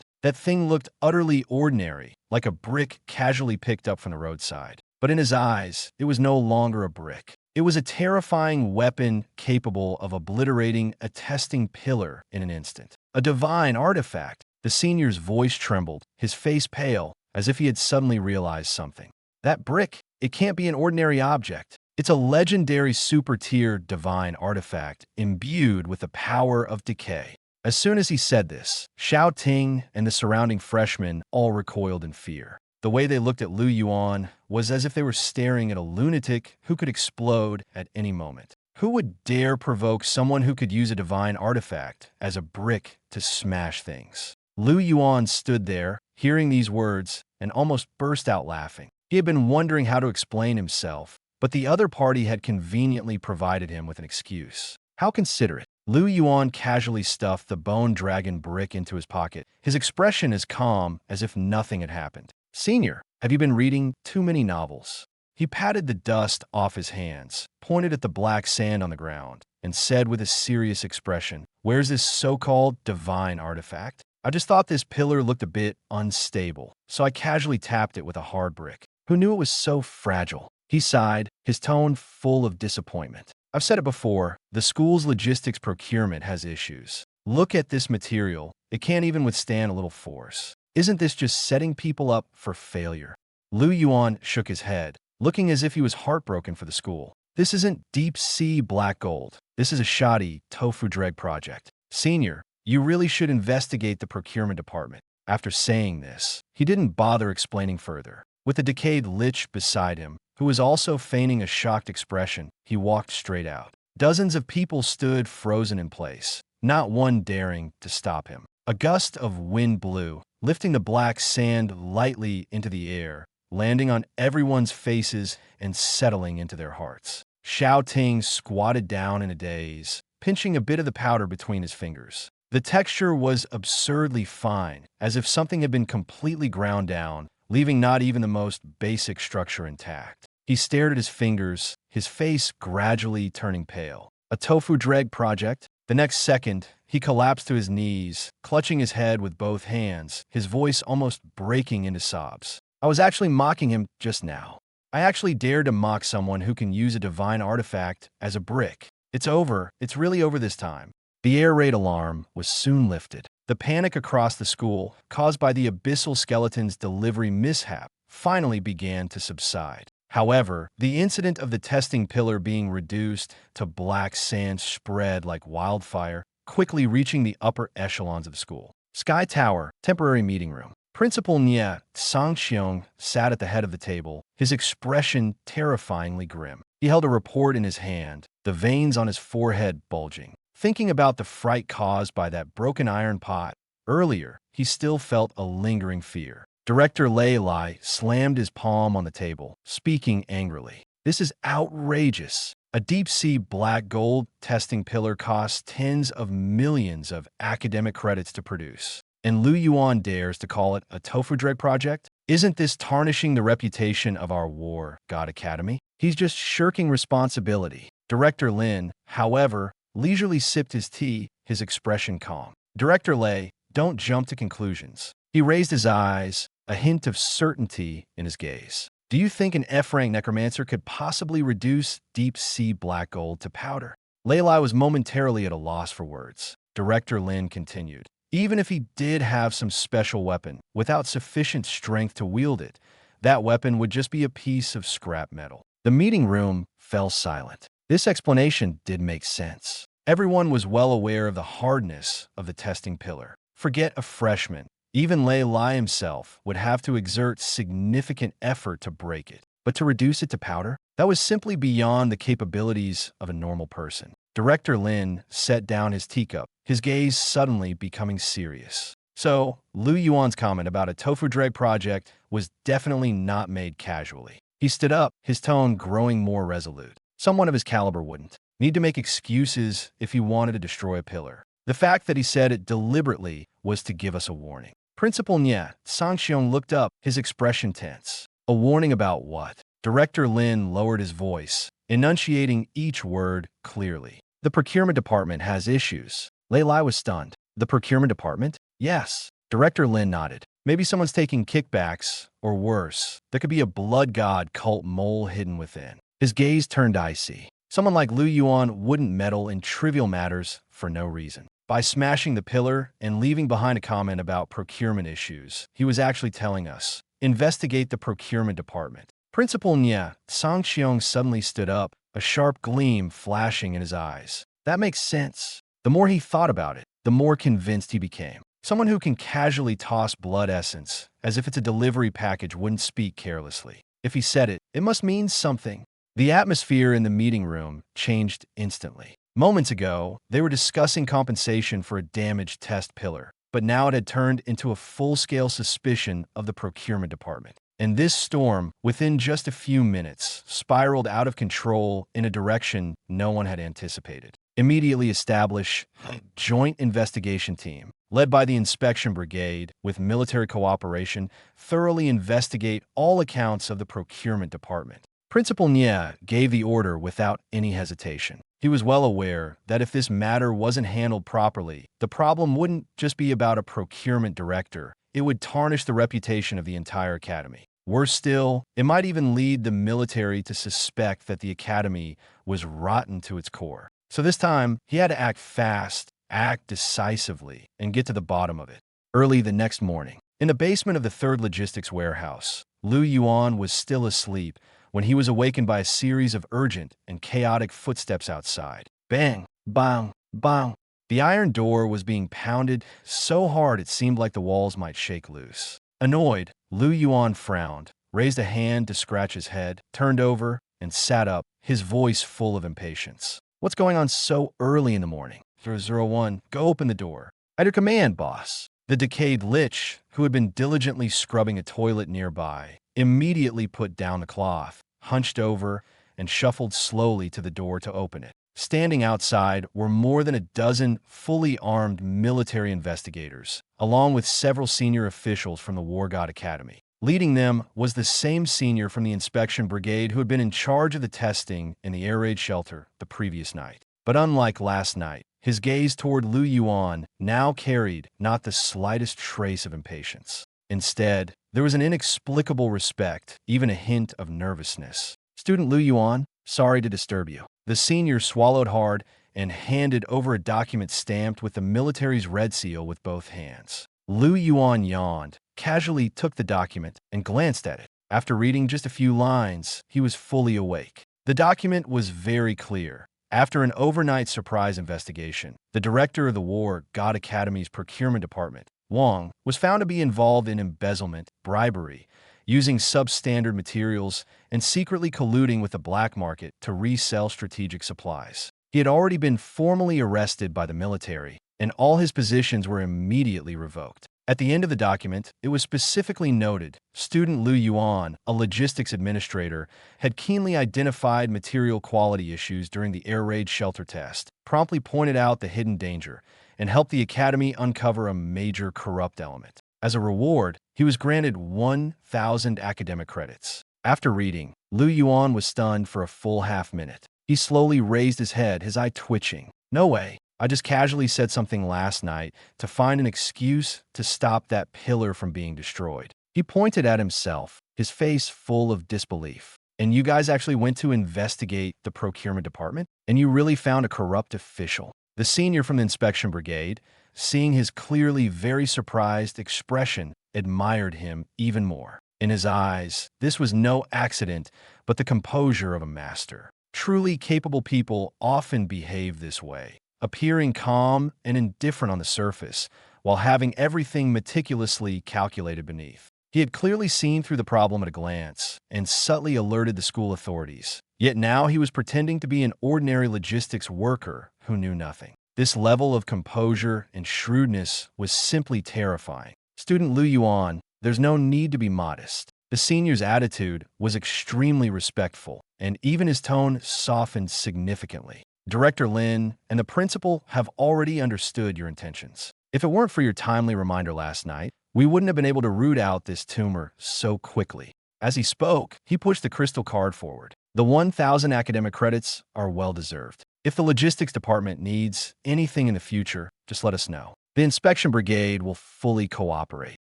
That thing looked utterly ordinary, like a brick casually picked up from the roadside. But in his eyes, it was no longer a brick. It was a terrifying weapon capable of obliterating a testing pillar in an instant. A divine artifact. The senior's voice trembled, his face pale, as if he had suddenly realized something. That brick, it can't be an ordinary object. It's a legendary super-tier divine artifact imbued with the power of decay. As soon as he said this, Xiao Ting and the surrounding freshmen all recoiled in fear. The way they looked at Lu Yuan was as if they were staring at a lunatic who could explode at any moment. Who would dare provoke someone who could use a divine artifact as a brick to smash things? Lu Yuan stood there, hearing these words, and almost burst out laughing. He had been wondering how to explain himself, but the other party had conveniently provided him with an excuse. How considerate. Lu Yuan casually stuffed the bone dragon brick into his pocket, his expression as calm as if nothing had happened. Senior, have you been reading too many novels? He patted the dust off his hands, pointed at the black sand on the ground, and said with a serious expression, "Where's this so-called divine artifact? I just thought this pillar looked a bit unstable, so I casually tapped it with a hard brick. Who knew it was so fragile?" He sighed, his tone full of disappointment. "I've said it before, the school's logistics procurement has issues. Look at this material, it can't even withstand a little force. Isn't this just setting people up for failure?" Lu Yuan shook his head, looking as if he was heartbroken for the school. "This isn't deep-sea black gold. This is a shoddy tofu dreg project. Senior, you really should investigate the procurement department." After saying this, he didn't bother explaining further. With the decayed lich beside him, who was also feigning a shocked expression, he walked straight out. Dozens of people stood frozen in place, not one daring to stop him. A gust of wind blew, lifting the black sand lightly into the air, landing on everyone's faces and settling into their hearts. Xiao Ting squatted down in a daze, pinching a bit of the powder between his fingers. The texture was absurdly fine, as if something had been completely ground down, leaving not even the most basic structure intact. He stared at his fingers, his face gradually turning pale. A tofu dreg project? The next second, he collapsed to his knees, clutching his head with both hands, his voice almost breaking into sobs. "I was actually mocking him just now. I actually dared to mock someone who can use a divine artifact as a brick. It's over. It's really over this time." The air raid alarm was soon lifted. The panic across the school, caused by the abyssal skeleton's delivery mishap, finally began to subside. However, the incident of the testing pillar being reduced to black sand spread like wildfire, quickly reaching the upper echelons of the school. Sky Tower, temporary meeting room. Principal Nie Sangxiong sat at the head of the table, his expression terrifyingly grim. He held a report in his hand, the veins on his forehead bulging. Thinking about the fright caused by that broken iron pot earlier, he still felt a lingering fear. Director Lei Lai slammed his palm on the table, speaking angrily. "This is outrageous. A deep-sea black gold testing pillar costs tens of millions of academic credits to produce. And Lu Yuan dares to call it a tofu dreg project? Isn't this tarnishing the reputation of our war god academy? He's just shirking responsibility." Director Lin, however, leisurely sipped his tea, his expression calm. "Director Lei, don't jump to conclusions." He raised his eyes, a hint of certainty in his gaze. "Do you think an F-rank necromancer could possibly reduce deep-sea black gold to powder?" Lei Lai was momentarily at a loss for words. Director Lin continued. "Even if he did have some special weapon, without sufficient strength to wield it, that weapon would just be a piece of scrap metal." The meeting room fell silent. This explanation did make sense. Everyone was well aware of the hardness of the testing pillar. Forget a freshman. Even Lei Lai himself would have to exert significant effort to break it. But to reduce it to powder? That was simply beyond the capabilities of a normal person. Director Lin set down his teacup, his gaze suddenly becoming serious. So, Lu Yuan's comment about a tofu dreg project was definitely not made casually. He stood up, his tone growing more resolute. Someone of his caliber wouldn't need to make excuses if he wanted to destroy a pillar. The fact that he said it deliberately was to give us a warning. Principal Nie Sangxiong looked up, his expression tense. "A warning about what?" Director Lin lowered his voice, enunciating each word clearly. "The procurement department has issues." Lei Lai was stunned. "The procurement department?" "Yes." Director Lin nodded. "Maybe someone's taking kickbacks, or worse, there could be a blood god cult mole hidden within." His gaze turned icy. Someone like Lu Yuan wouldn't meddle in trivial matters for no reason. By smashing the pillar and leaving behind a comment about procurement issues, he was actually telling us, investigate the procurement department. Principal Nie Sangxiong suddenly stood up, a sharp gleam flashing in his eyes. That makes sense. The more he thought about it, the more convinced he became. Someone who can casually toss blood essence, as if it's a delivery package, wouldn't speak carelessly. If he said it, it must mean something. The atmosphere in the meeting room changed instantly. Moments ago, they were discussing compensation for a damaged test pillar. but now it had turned into a full-scale suspicion of the procurement department. And this storm, within just a few minutes, spiraled out of control in a direction no one had anticipated. Immediately establish a joint investigation team, led by the inspection brigade, with military cooperation, thoroughly investigate all accounts of the procurement department. Principal Nye gave the order without any hesitation. He was well aware that if this matter wasn't handled properly, the problem wouldn't just be about a procurement director, it would tarnish the reputation of the entire academy. Worse still, it might even lead the military to suspect that the academy was rotten to its core. So this time, he had to act fast, act decisively, and get to the bottom of it. Early the next morning, in the basement of the 3rd Logistics Warehouse, Yuan was still asleep when he was awakened by a series of urgent and chaotic footsteps outside. Bang, bang, bang. The iron door was being pounded so hard it seemed like the walls might shake loose. Annoyed, Yuan frowned, raised a hand to scratch his head, turned over, and sat up, his voice full of impatience. What's going on so early in the morning? 001, go open the door. At your command, boss. The decayed lich, who had been diligently scrubbing a toilet nearby, immediately put down the cloth, hunched over, and shuffled slowly to the door to open it. Standing outside were more than a dozen fully armed military investigators, along with several senior officials from the War God Academy. Leading them was the same senior from the inspection brigade who had been in charge of the testing in the air raid shelter the previous night. But unlike last night, his gaze toward Yuan now carried not the slightest trace of impatience. Instead, there was an inexplicable respect, even a hint of nervousness. Student Yuan, sorry to disturb you. The senior swallowed hard and handed over a document stamped with the military's red seal with both hands. Yuan yawned, casually took the document, and glanced at it. After reading just a few lines, he was fully awake. The document was very clear. After an overnight surprise investigation, the director of the War God Academy's procurement department, Wang, was found to be involved in embezzlement, bribery, using substandard materials, and secretly colluding with the black market to resell strategic supplies. He had already been formally arrested by the military, and all his positions were immediately revoked. At the end of the document, it was specifically noted, student Yuan, a logistics administrator, had keenly identified material quality issues during the air raid shelter test, promptly pointed out the hidden danger, and helped the academy uncover a major corrupt element. As a reward, he was granted 1,000 academic credits. After reading, Yuan was stunned for a full half-minute. He slowly raised his head, his eye twitching. No way. I just casually said something last night to find an excuse to stop that pillar from being destroyed. He pointed at himself, his face full of disbelief. And you guys actually went to investigate the procurement department? And you really found a corrupt official? The senior from the inspection brigade, seeing his clearly very surprised expression, admired him even more. In his eyes, this was no accident, but the composure of a master. Truly capable people often behave this way, appearing calm and indifferent on the surface, while having everything meticulously calculated beneath. He had clearly seen through the problem at a glance, and subtly alerted the school authorities. Yet now he was pretending to be an ordinary logistics worker who knew nothing. This level of composure and shrewdness was simply terrifying. Student Yuan, there's no need to be modest. The senior's attitude was extremely respectful, and even his tone softened significantly. Director Lin and the principal have already understood your intentions. If it weren't for your timely reminder last night, we wouldn't have been able to root out this tumor so quickly. As he spoke, he pushed the crystal card forward. The 1,000 academic credits are well-deserved. If the logistics department needs anything in the future, just let us know. The inspection brigade will fully cooperate.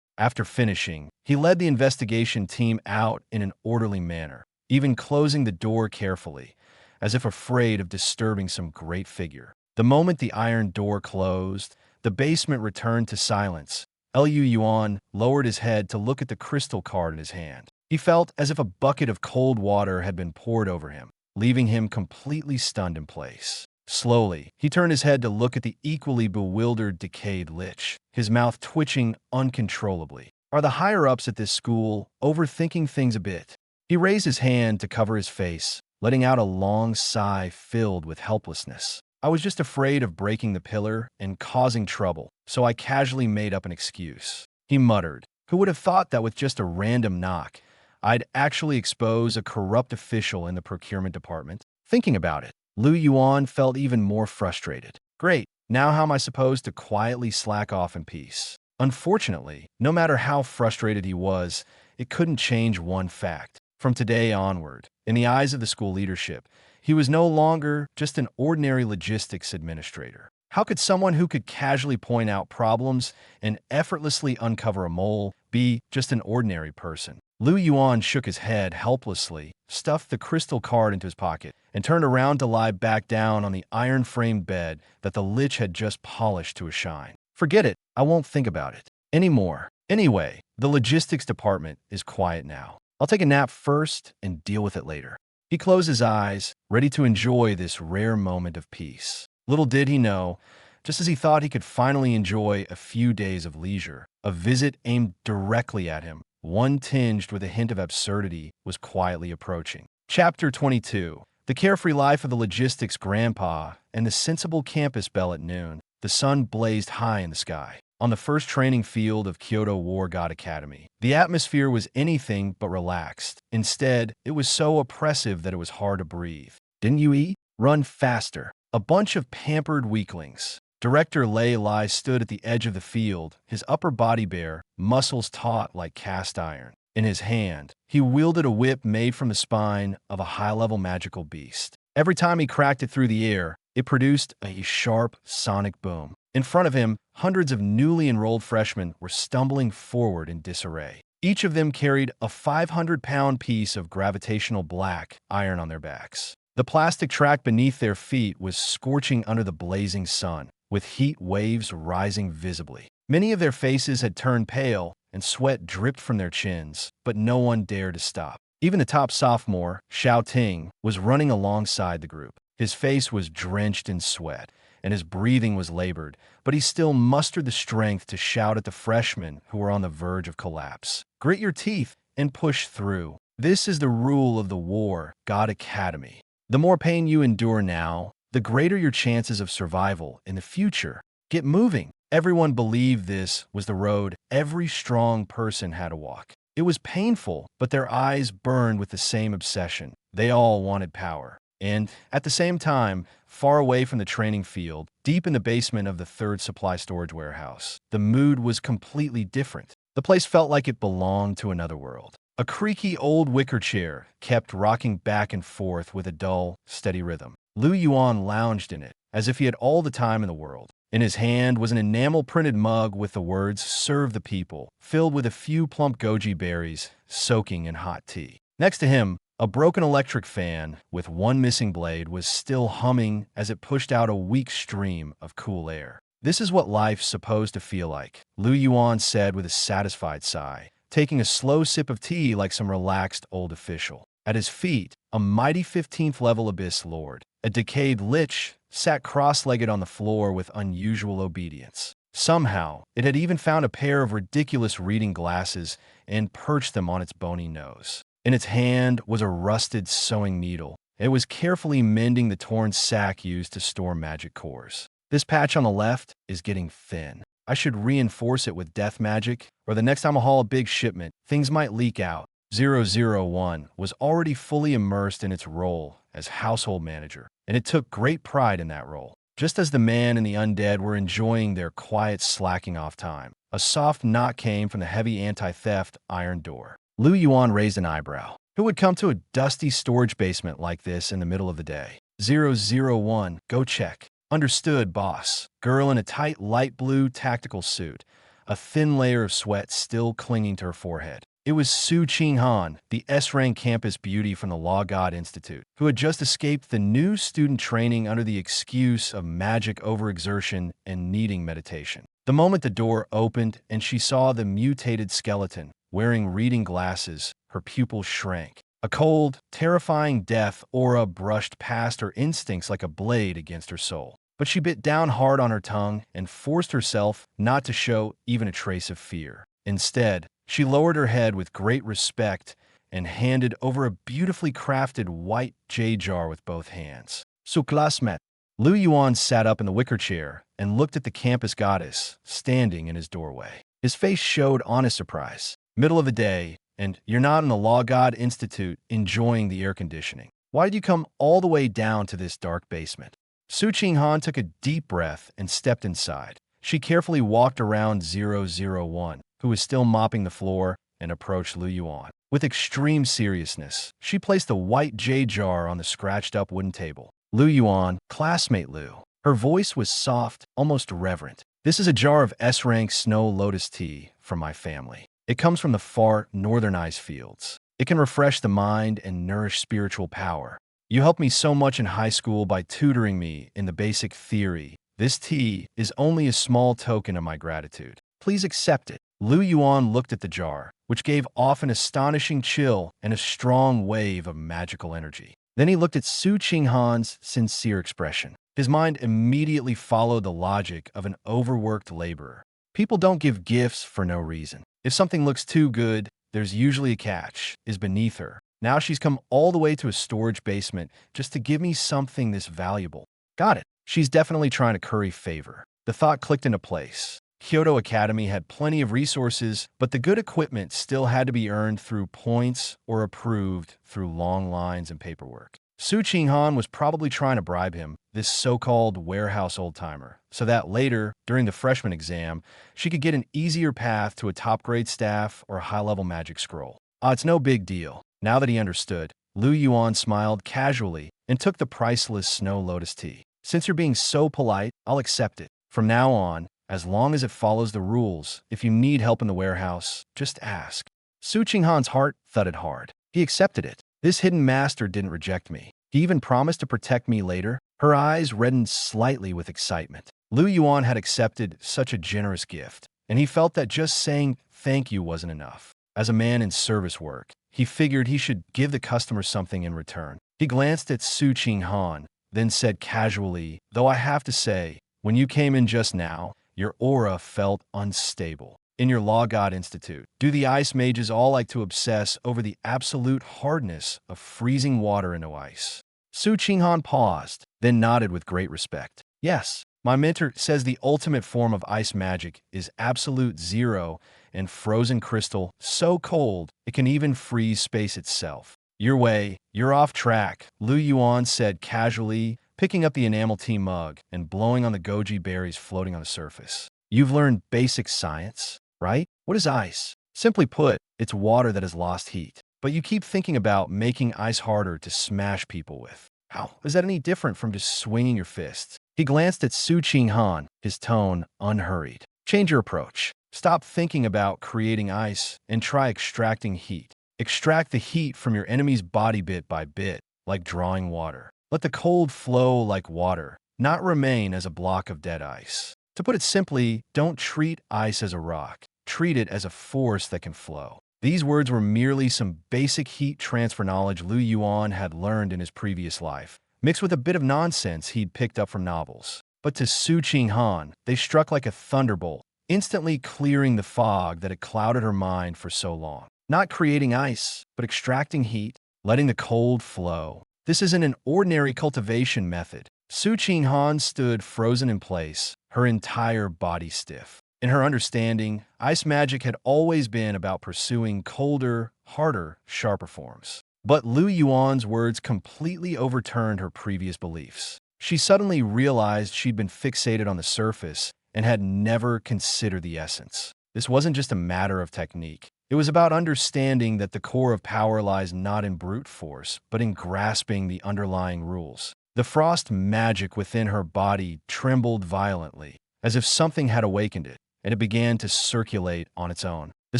After finishing, he led the investigation team out in an orderly manner, even closing the door carefully, as if afraid of disturbing some great figure. The moment the iron door closed, the basement returned to silence. Yuan lowered his head to look at the crystal card in his hand. He felt as if a bucket of cold water had been poured over him, leaving him completely stunned in place. Slowly, he turned his head to look at the equally bewildered, decayed lich, his mouth twitching uncontrollably. Are the higher-ups at this school overthinking things a bit? He raised his hand to cover his face, letting out a long sigh filled with helplessness. I was just afraid of breaking the pillar and causing trouble, so I casually made up an excuse. He muttered. Who would have thought that with just a random knock, I'd actually expose a corrupt official in the procurement department? Thinking about it, Yuan felt even more frustrated. Great, now how am I supposed to quietly slack off in peace? Unfortunately, no matter how frustrated he was, it couldn't change one fact. From today onward, in the eyes of the school leadership, he was no longer just an ordinary logistics administrator. How could someone who could casually point out problems and effortlessly uncover a mole be just an ordinary person? Yuan shook his head helplessly, stuffed the crystal card into his pocket, and turned around to lie back down on the iron-framed bed that the lich had just polished to a shine. Forget it, I won't think about it anymore. Anyway, the logistics department is quiet now. I'll take a nap first and deal with it later. He closed his eyes, ready to enjoy this rare moment of peace. Little did he know, just as he thought he could finally enjoy a few days of leisure, a visit aimed directly at him, one tinged with a hint of absurdity, was quietly approaching. Chapter 22. The carefree life of the logistics grandpa and the sensible campus belle at noon. The sun blazed high in the sky. On the first training field of Kyoto War God Academy, the atmosphere was anything but relaxed. Instead, it was so oppressive that it was hard to breathe. Didn't you eat? Run faster. A bunch of pampered weaklings. Director Lai stood at the edge of the field, his upper body bare, muscles taut like cast iron. In his hand, he wielded a whip made from the spine of a high-level magical beast. Every time he cracked it through the air, it produced a sharp, sonic boom. In front of him, hundreds of newly enrolled freshmen were stumbling forward in disarray. Each of them carried a 500-pound piece of gravitational black iron on their backs. The plastic track beneath their feet was scorching under the blazing sun, with heat waves rising visibly. Many of their faces had turned pale, and sweat dripped from their chins, but no one dared to stop. Even the top sophomore, Xiao Ting, was running alongside the group. His face was drenched in sweat, and his breathing was labored, but he still mustered the strength to shout at the freshmen who were on the verge of collapse. Grit your teeth and push through. This is the rule of the War God Academy. The more pain you endure now, the greater your chances of survival in the future. Get moving. Everyone believed this was the road every strong person had to walk. It was painful, but their eyes burned with the same obsession. They all wanted power. And, at the same time, far away from the training field, deep in the basement of the third supply storage warehouse, the mood was completely different. The place felt like it belonged to another world. A creaky old wicker chair kept rocking back and forth with a dull, steady rhythm. Yuan lounged in it, as if he had all the time in the world. In his hand was an enamel-printed mug with the words, "Serve the people," filled with a few plump goji berries soaking in hot tea. Next to him, a broken electric fan, with one missing blade, was still humming as it pushed out a weak stream of cool air. This is what life's supposed to feel like, Yuan said with a satisfied sigh, taking a slow sip of tea like some relaxed old official. At his feet, a mighty 15th-level Abyss Lord, a decayed lich, sat cross-legged on the floor with unusual obedience. Somehow, it had even found a pair of ridiculous reading glasses and perched them on its bony nose. In its hand was a rusted sewing needle. It was carefully mending the torn sack used to store magic cores. This patch on the left is getting thin. I should reinforce it with death magic, or the next time I haul a big shipment, things might leak out. 001 was already fully immersed in its role as household manager, and it took great pride in that role. Just as the man and the undead were enjoying their quiet slacking off time, a soft knock came from the heavy anti-theft iron door. Yuan raised an eyebrow. Who would come to a dusty storage basement like this in the middle of the day? 001, go check. Understood, boss. Girl in a tight light blue tactical suit, a thin layer of sweat still clinging to her forehead. It was Su Qinghan, the S-rank campus beauty from the Law God Institute, who had just escaped the new student training under the excuse of magic overexertion and needing meditation. The moment the door opened and she saw the mutated skeleton, wearing reading glasses, her pupils shrank. A cold, terrifying death aura brushed past her instincts like a blade against her soul. But she bit down hard on her tongue and forced herself not to show even a trace of fear. Instead, she lowered her head with great respect and handed over a beautifully crafted white jade jar with both hands. "Su classmate." Lu Yuan sat up in the wicker chair and looked at the campus goddess standing in his doorway. His face showed honest surprise. Middle of the day, and you're not in the Law God Institute enjoying the air conditioning. Why did you come all the way down to this dark basement? Su Qinghan took a deep breath and stepped inside. She carefully walked around 001, who was still mopping the floor, and approached Lu Yuan. With extreme seriousness, she placed a white jade jar on the scratched-up wooden table. Lu Yuan, classmate Lu. Her voice was soft, almost reverent. This is a jar of S-rank snow lotus tea from my family. It comes from the far northern ice fields. It can refresh the mind and nourish spiritual power. You helped me so much in high school by tutoring me in the basic theory. This tea is only a small token of my gratitude. Please accept it. Lu Yuan looked at the jar, which gave off an astonishing chill and a strong wave of magical energy. Then he looked at Su Qinghan's sincere expression. His mind immediately followed the logic of an overworked laborer. People don't give gifts for no reason. If something looks too good, there's usually a catch, is beneath her. Now she's come all the way to a storage basement just to give me something this valuable. Got it. She's definitely trying to curry favor. The thought clicked into place. Kyoto Academy had plenty of resources, but the good equipment still had to be earned through points or approved through long lines and paperwork. Su Qinghan was probably trying to bribe him, this so-called warehouse old-timer, so that later, during the freshman exam, she could get an easier path to a top-grade staff or a high-level magic scroll. It's no big deal. Now that he understood, Lu Yuan smiled casually and took the priceless snow lotus tea. Since you're being so polite, I'll accept it. From now on, as long as it follows the rules, if you need help in the warehouse, just ask. Su Qinghan's heart thudded hard. He accepted it. This hidden master didn't reject me. He even promised to protect me later. Her eyes reddened slightly with excitement. Lu Yuan had accepted such a generous gift, and he felt that just saying thank you wasn't enough. As a man in service work, he figured he should give the customer something in return. He glanced at Su Qinghan, then said casually, though I have to say, when you came in just now, your aura felt unstable. In your Law God Institute, do the ice mages all like to obsess over the absolute hardness of freezing water into ice? Su Qinghan paused, then nodded with great respect. Yes, my mentor says the ultimate form of ice magic is absolute zero and frozen crystal so cold it can even freeze space itself. Your way, you're off track, Lu Yuan said casually, picking up the enamel tea mug and blowing on the goji berries floating on the surface. You've learned basic science, right? What is ice? Simply put, it's water that has lost heat. But you keep thinking about making ice harder to smash people with. How is that any different from just swinging your fists? He glanced at Su Qinghan, his tone unhurried. Change your approach. Stop thinking about creating ice and try extracting heat. Extract the heat from your enemy's body bit by bit, like drawing water. Let the cold flow like water, not remain as a block of dead ice. To put it simply, don't treat ice as a rock. Treat it as a force that can flow. These words were merely some basic heat transfer knowledge Lu Yuan had learned in his previous life, mixed with a bit of nonsense he'd picked up from novels. But to Su Qinghan, they struck like a thunderbolt, instantly clearing the fog that had clouded her mind for so long. Not creating ice, but extracting heat, letting the cold flow. This isn't an ordinary cultivation method. Su Qinghan stood frozen in place, her entire body stiff. In her understanding, ice magic had always been about pursuing colder, harder, sharper forms. But Lu Yuan's words completely overturned her previous beliefs. She suddenly realized she'd been fixated on the surface and had never considered the essence. This wasn't just a matter of technique. It was about understanding that the core of power lies not in brute force, but in grasping the underlying rules. The frost magic within her body trembled violently, as if something had awakened it, and it began to circulate on its own. The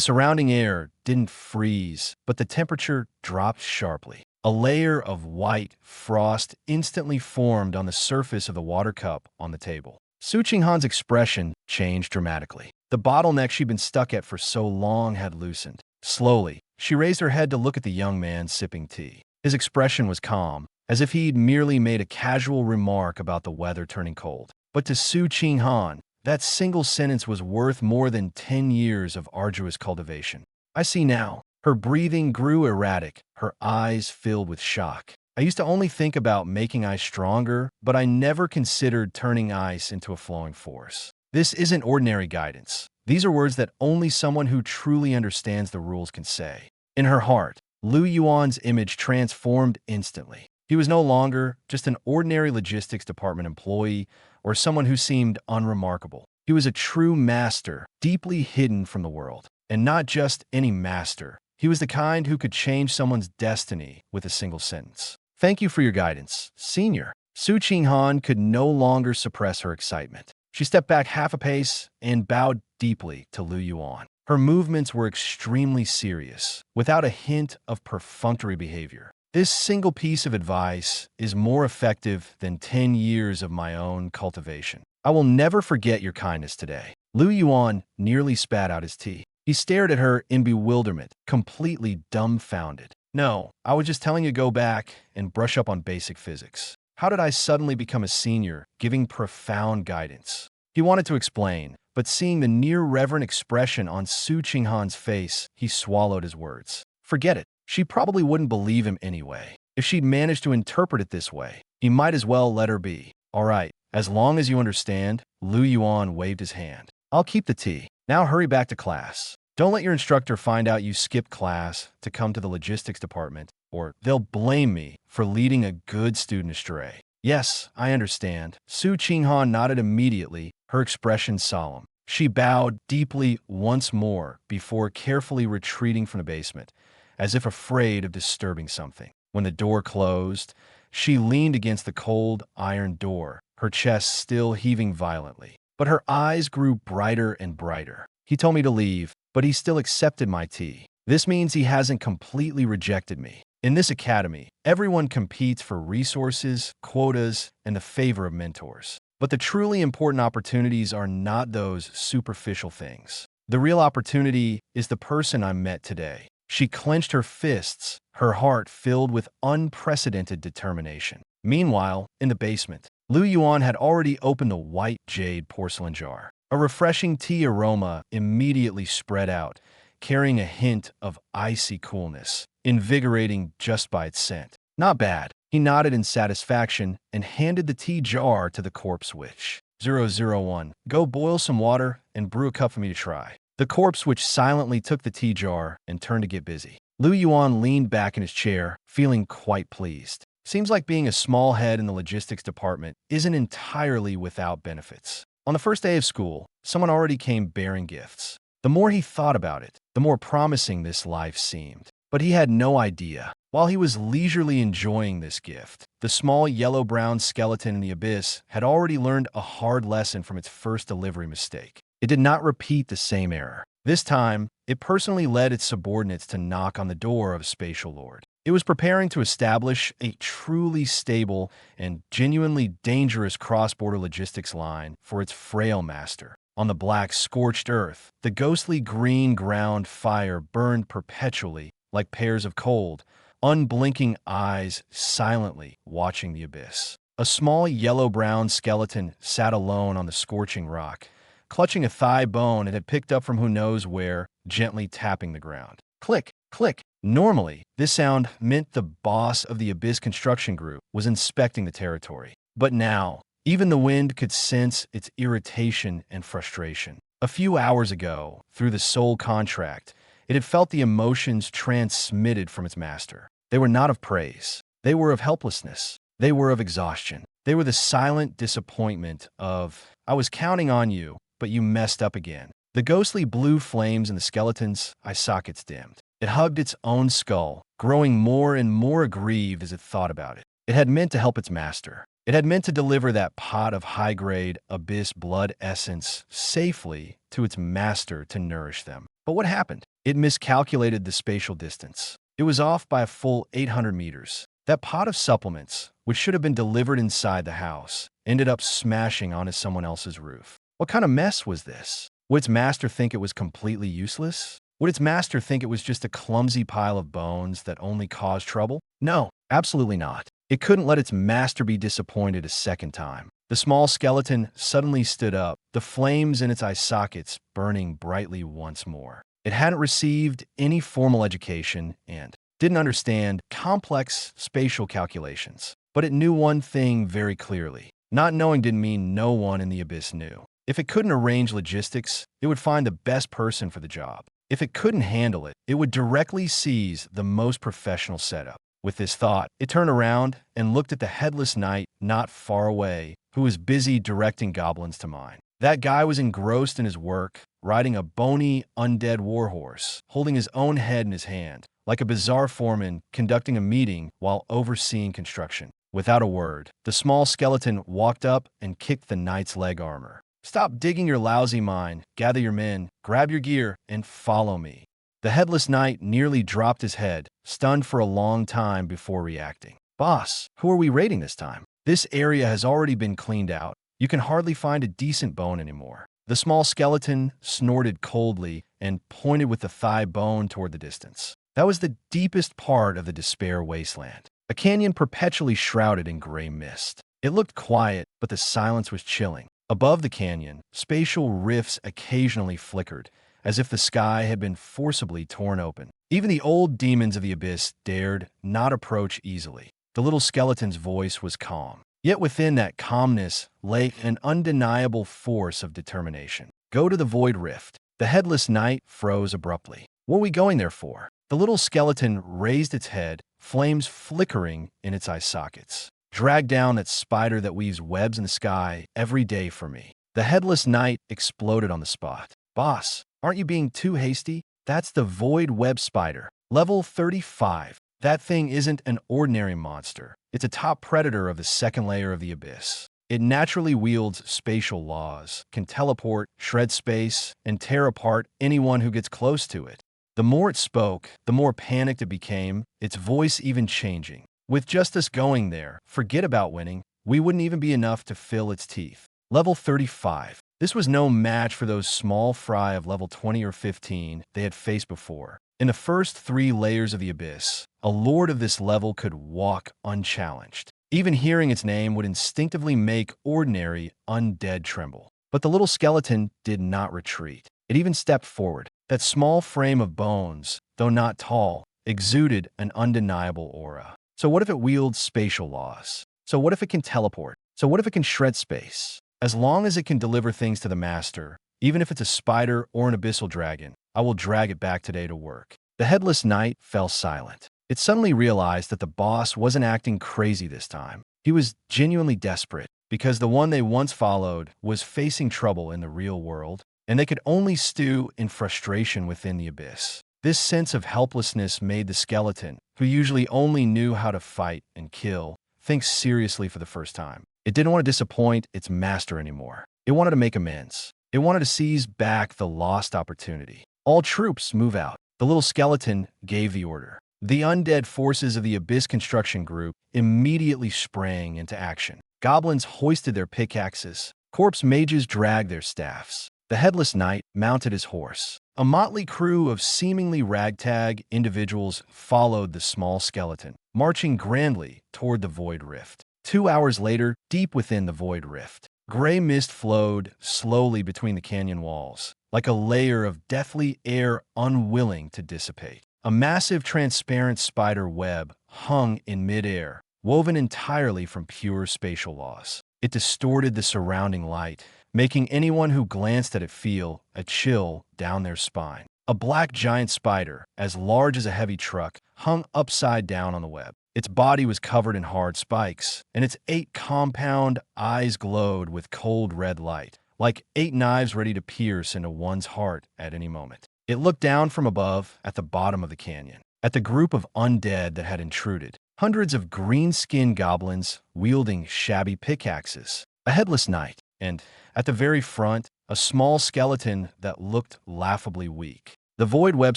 surrounding air didn't freeze, but the temperature dropped sharply. A layer of white frost instantly formed on the surface of the water cup on the table. Su Qinghan's expression changed dramatically. The bottleneck she'd been stuck at for so long had loosened. Slowly, she raised her head to look at the young man sipping tea. His expression was calm, as if he'd merely made a casual remark about the weather turning cold. But to Su Qinghan, that single sentence was worth more than 10 years of arduous cultivation. I see now. Her breathing grew erratic, her eyes filled with shock. I used to only think about making ice stronger, but I never considered turning ice into a flowing force. This isn't ordinary guidance. These are words that only someone who truly understands the rules can say. In her heart, Lu Yuan's image transformed instantly. He was no longer just an ordinary logistics department employee or someone who seemed unremarkable. He was a true master, deeply hidden from the world. And not just any master. He was the kind who could change someone's destiny with a single sentence. Thank you for your guidance, Senior. Su Qinghan could no longer suppress her excitement. She stepped back half a pace and bowed deeply to Lu Yuan. Her movements were extremely serious, without a hint of perfunctory behavior. This single piece of advice is more effective than 10 years of my own cultivation. I will never forget your kindness today. Lu Yuan nearly spat out his tea. He stared at her in bewilderment, completely dumbfounded. No, I was just telling you to go back and brush up on basic physics. How did I suddenly become a senior, giving profound guidance? He wanted to explain, but seeing the near-reverent expression on Su Qinghan's face, he swallowed his words. Forget it. She probably wouldn't believe him anyway. If she'd managed to interpret it this way, he might as well let her be. All right, as long as you understand, Lu Yuan waved his hand. I'll keep the tea. Now hurry back to class. Don't let your instructor find out you skipped class to come to the logistics department, or they'll blame me for leading a good student astray. Yes, I understand. Su Qinghan nodded immediately, her expression solemn. She bowed deeply once more before carefully retreating from the basement, as if afraid of disturbing something. When the door closed, she leaned against the cold iron door, her chest still heaving violently. But her eyes grew brighter and brighter. He told me to leave, but he still accepted my tea. This means he hasn't completely rejected me. In this academy, everyone competes for resources, quotas, and the favor of mentors. But the truly important opportunities are not those superficial things. The real opportunity is the person I met today. She clenched her fists, her heart filled with unprecedented determination. Meanwhile, in the basement, Lu Yuan had already opened a white jade porcelain jar. A refreshing tea aroma immediately spread out, carrying a hint of icy coolness, invigorating just by its scent. Not bad. He nodded in satisfaction and handed the tea jar to the corpse witch. 001. Go boil some water and brew a cup for me to try. The corpse witch silently took the tea jar and turned to get busy. Lu Yuan leaned back in his chair, feeling quite pleased. Seems like being a small head in the logistics department isn't entirely without benefits. On the first day of school, someone already came bearing gifts. The more he thought about it, the more promising this life seemed. But he had no idea. While he was leisurely enjoying this gift, the small yellow-brown skeleton in the abyss had already learned a hard lesson from its first delivery mistake. It did not repeat the same error. This time, it personally led its subordinates to knock on the door of a spatial lord. It was preparing to establish a truly stable and genuinely dangerous cross-border logistics line for its frail master. On the black, scorched earth, the ghostly green ground fire burned perpetually like pairs of cold, unblinking eyes silently watching the abyss. A small yellow-brown skeleton sat alone on the scorching rock, clutching a thigh bone it had picked up from who knows where, gently tapping the ground. Click, click. Normally, this sound meant the boss of the Abyss Construction Group was inspecting the territory. But now, even the wind could sense its irritation and frustration. A few hours ago, through the soul contract, it had felt the emotions transmitted from its master. They were not of praise. They were of helplessness. They were of exhaustion. They were the silent disappointment of, I was counting on you, but you messed up again. The ghostly blue flames in the skeleton's eye sockets dimmed. It hugged its own skull, growing more and more aggrieved as it thought about it. It had meant to help its master. It had meant to deliver that pot of high-grade abyss blood essence safely to its master to nourish them. But what happened? It miscalculated the spatial distance. It was off by a full 800 meters. That pot of supplements, which should have been delivered inside the house, ended up smashing onto someone else's roof. What kind of mess was this? Would its master think it was completely useless? Would its master think it was just a clumsy pile of bones that only caused trouble? No, absolutely not. It couldn't let its master be disappointed a second time. The small skeleton suddenly stood up, the flames in its eye sockets burning brightly once more. It hadn't received any formal education and didn't understand complex spatial calculations. But it knew one thing very clearly. Not knowing didn't mean no one in the abyss knew. If it couldn't arrange logistics, it would find the best person for the job. If it couldn't handle it, it would directly seize the most professional setup. With this thought, it turned around and looked at the headless knight not far away, who was busy directing goblins to mine. That guy was engrossed in his work, riding a bony, undead warhorse, holding his own head in his hand, like a bizarre foreman conducting a meeting while overseeing construction. Without a word, the small skeleton walked up and kicked the knight's leg armor. "Stop digging your lousy mine, gather your men, grab your gear, and follow me." The headless knight nearly dropped his head, stunned for a long time before reacting. "Boss, who are we raiding this time? This area has already been cleaned out. You can hardly find a decent bone anymore." The small skeleton snorted coldly and pointed with the thigh bone toward the distance. That was the deepest part of the Despair Wasteland, a canyon perpetually shrouded in gray mist. It looked quiet, but the silence was chilling. Above the canyon, spatial rifts occasionally flickered, as if the sky had been forcibly torn open. Even the old demons of the abyss dared not approach easily. The little skeleton's voice was calm. Yet within that calmness lay an undeniable force of determination. "Go to the void rift." The headless knight froze abruptly. "What are we going there for?" The little skeleton raised its head, flames flickering in its eye sockets. "Drag down that spider that weaves webs in the sky every day for me." The headless knight exploded on the spot. "Boss, aren't you being too hasty? That's the void web spider, level 35. That thing isn't an ordinary monster. It's a top predator of the second layer of the abyss. It naturally wields spatial laws, can teleport, shred space, and tear apart anyone who gets close to it." The more it spoke, the more panicked it became, its voice even changing. "With just us going there, forget about winning. We wouldn't even be enough to fill its teeth." Level 35. This was no match for those small fry of level 20 or 15 they had faced before. In the first 3 layers of the abyss, a lord of this level could walk unchallenged. Even hearing its name would instinctively make ordinary undead tremble. But the little skeleton did not retreat. It even stepped forward. That small frame of bones, though not tall, exuded an undeniable aura. So what if it wields spatial laws? So what if it can teleport? So what if it can shred space? As long as it can deliver things to the master, even if it's a spider or an abyssal dragon, I will drag it back today to work. The headless knight fell silent. It suddenly realized that the boss wasn't acting crazy this time. He was genuinely desperate, because the one they once followed was facing trouble in the real world, and they could only stew in frustration within the abyss. This sense of helplessness made the skeleton, who usually only knew how to fight and kill, think seriously for the first time. It didn't want to disappoint its master anymore. It wanted to make amends. It wanted to seize back the lost opportunity. "All troops, move out." The little skeleton gave the order. The undead forces of the Abyss Construction Group immediately sprang into action. Goblins hoisted their pickaxes. Corpse mages dragged their staffs. The headless knight mounted his horse. A motley crew of seemingly ragtag individuals followed the small skeleton, marching grandly toward the void rift. 2 hours later, deep within the void rift, gray mist flowed slowly between the canyon walls, like a layer of deathly air unwilling to dissipate. A massive transparent spider web hung in midair, woven entirely from pure spatial laws. It distorted the surrounding light, making anyone who glanced at it feel a chill down their spine. A black giant spider, as large as a heavy truck, hung upside down on the web. Its body was covered in hard spikes, and its 8 compound eyes glowed with cold red light, like 8 knives ready to pierce into one's heart at any moment. It looked down from above at the bottom of the canyon, at the group of undead that had intruded. Hundreds of green-skinned goblins wielding shabby pickaxes, a headless knight, and, at the very front, a small skeleton that looked laughably weak. The void web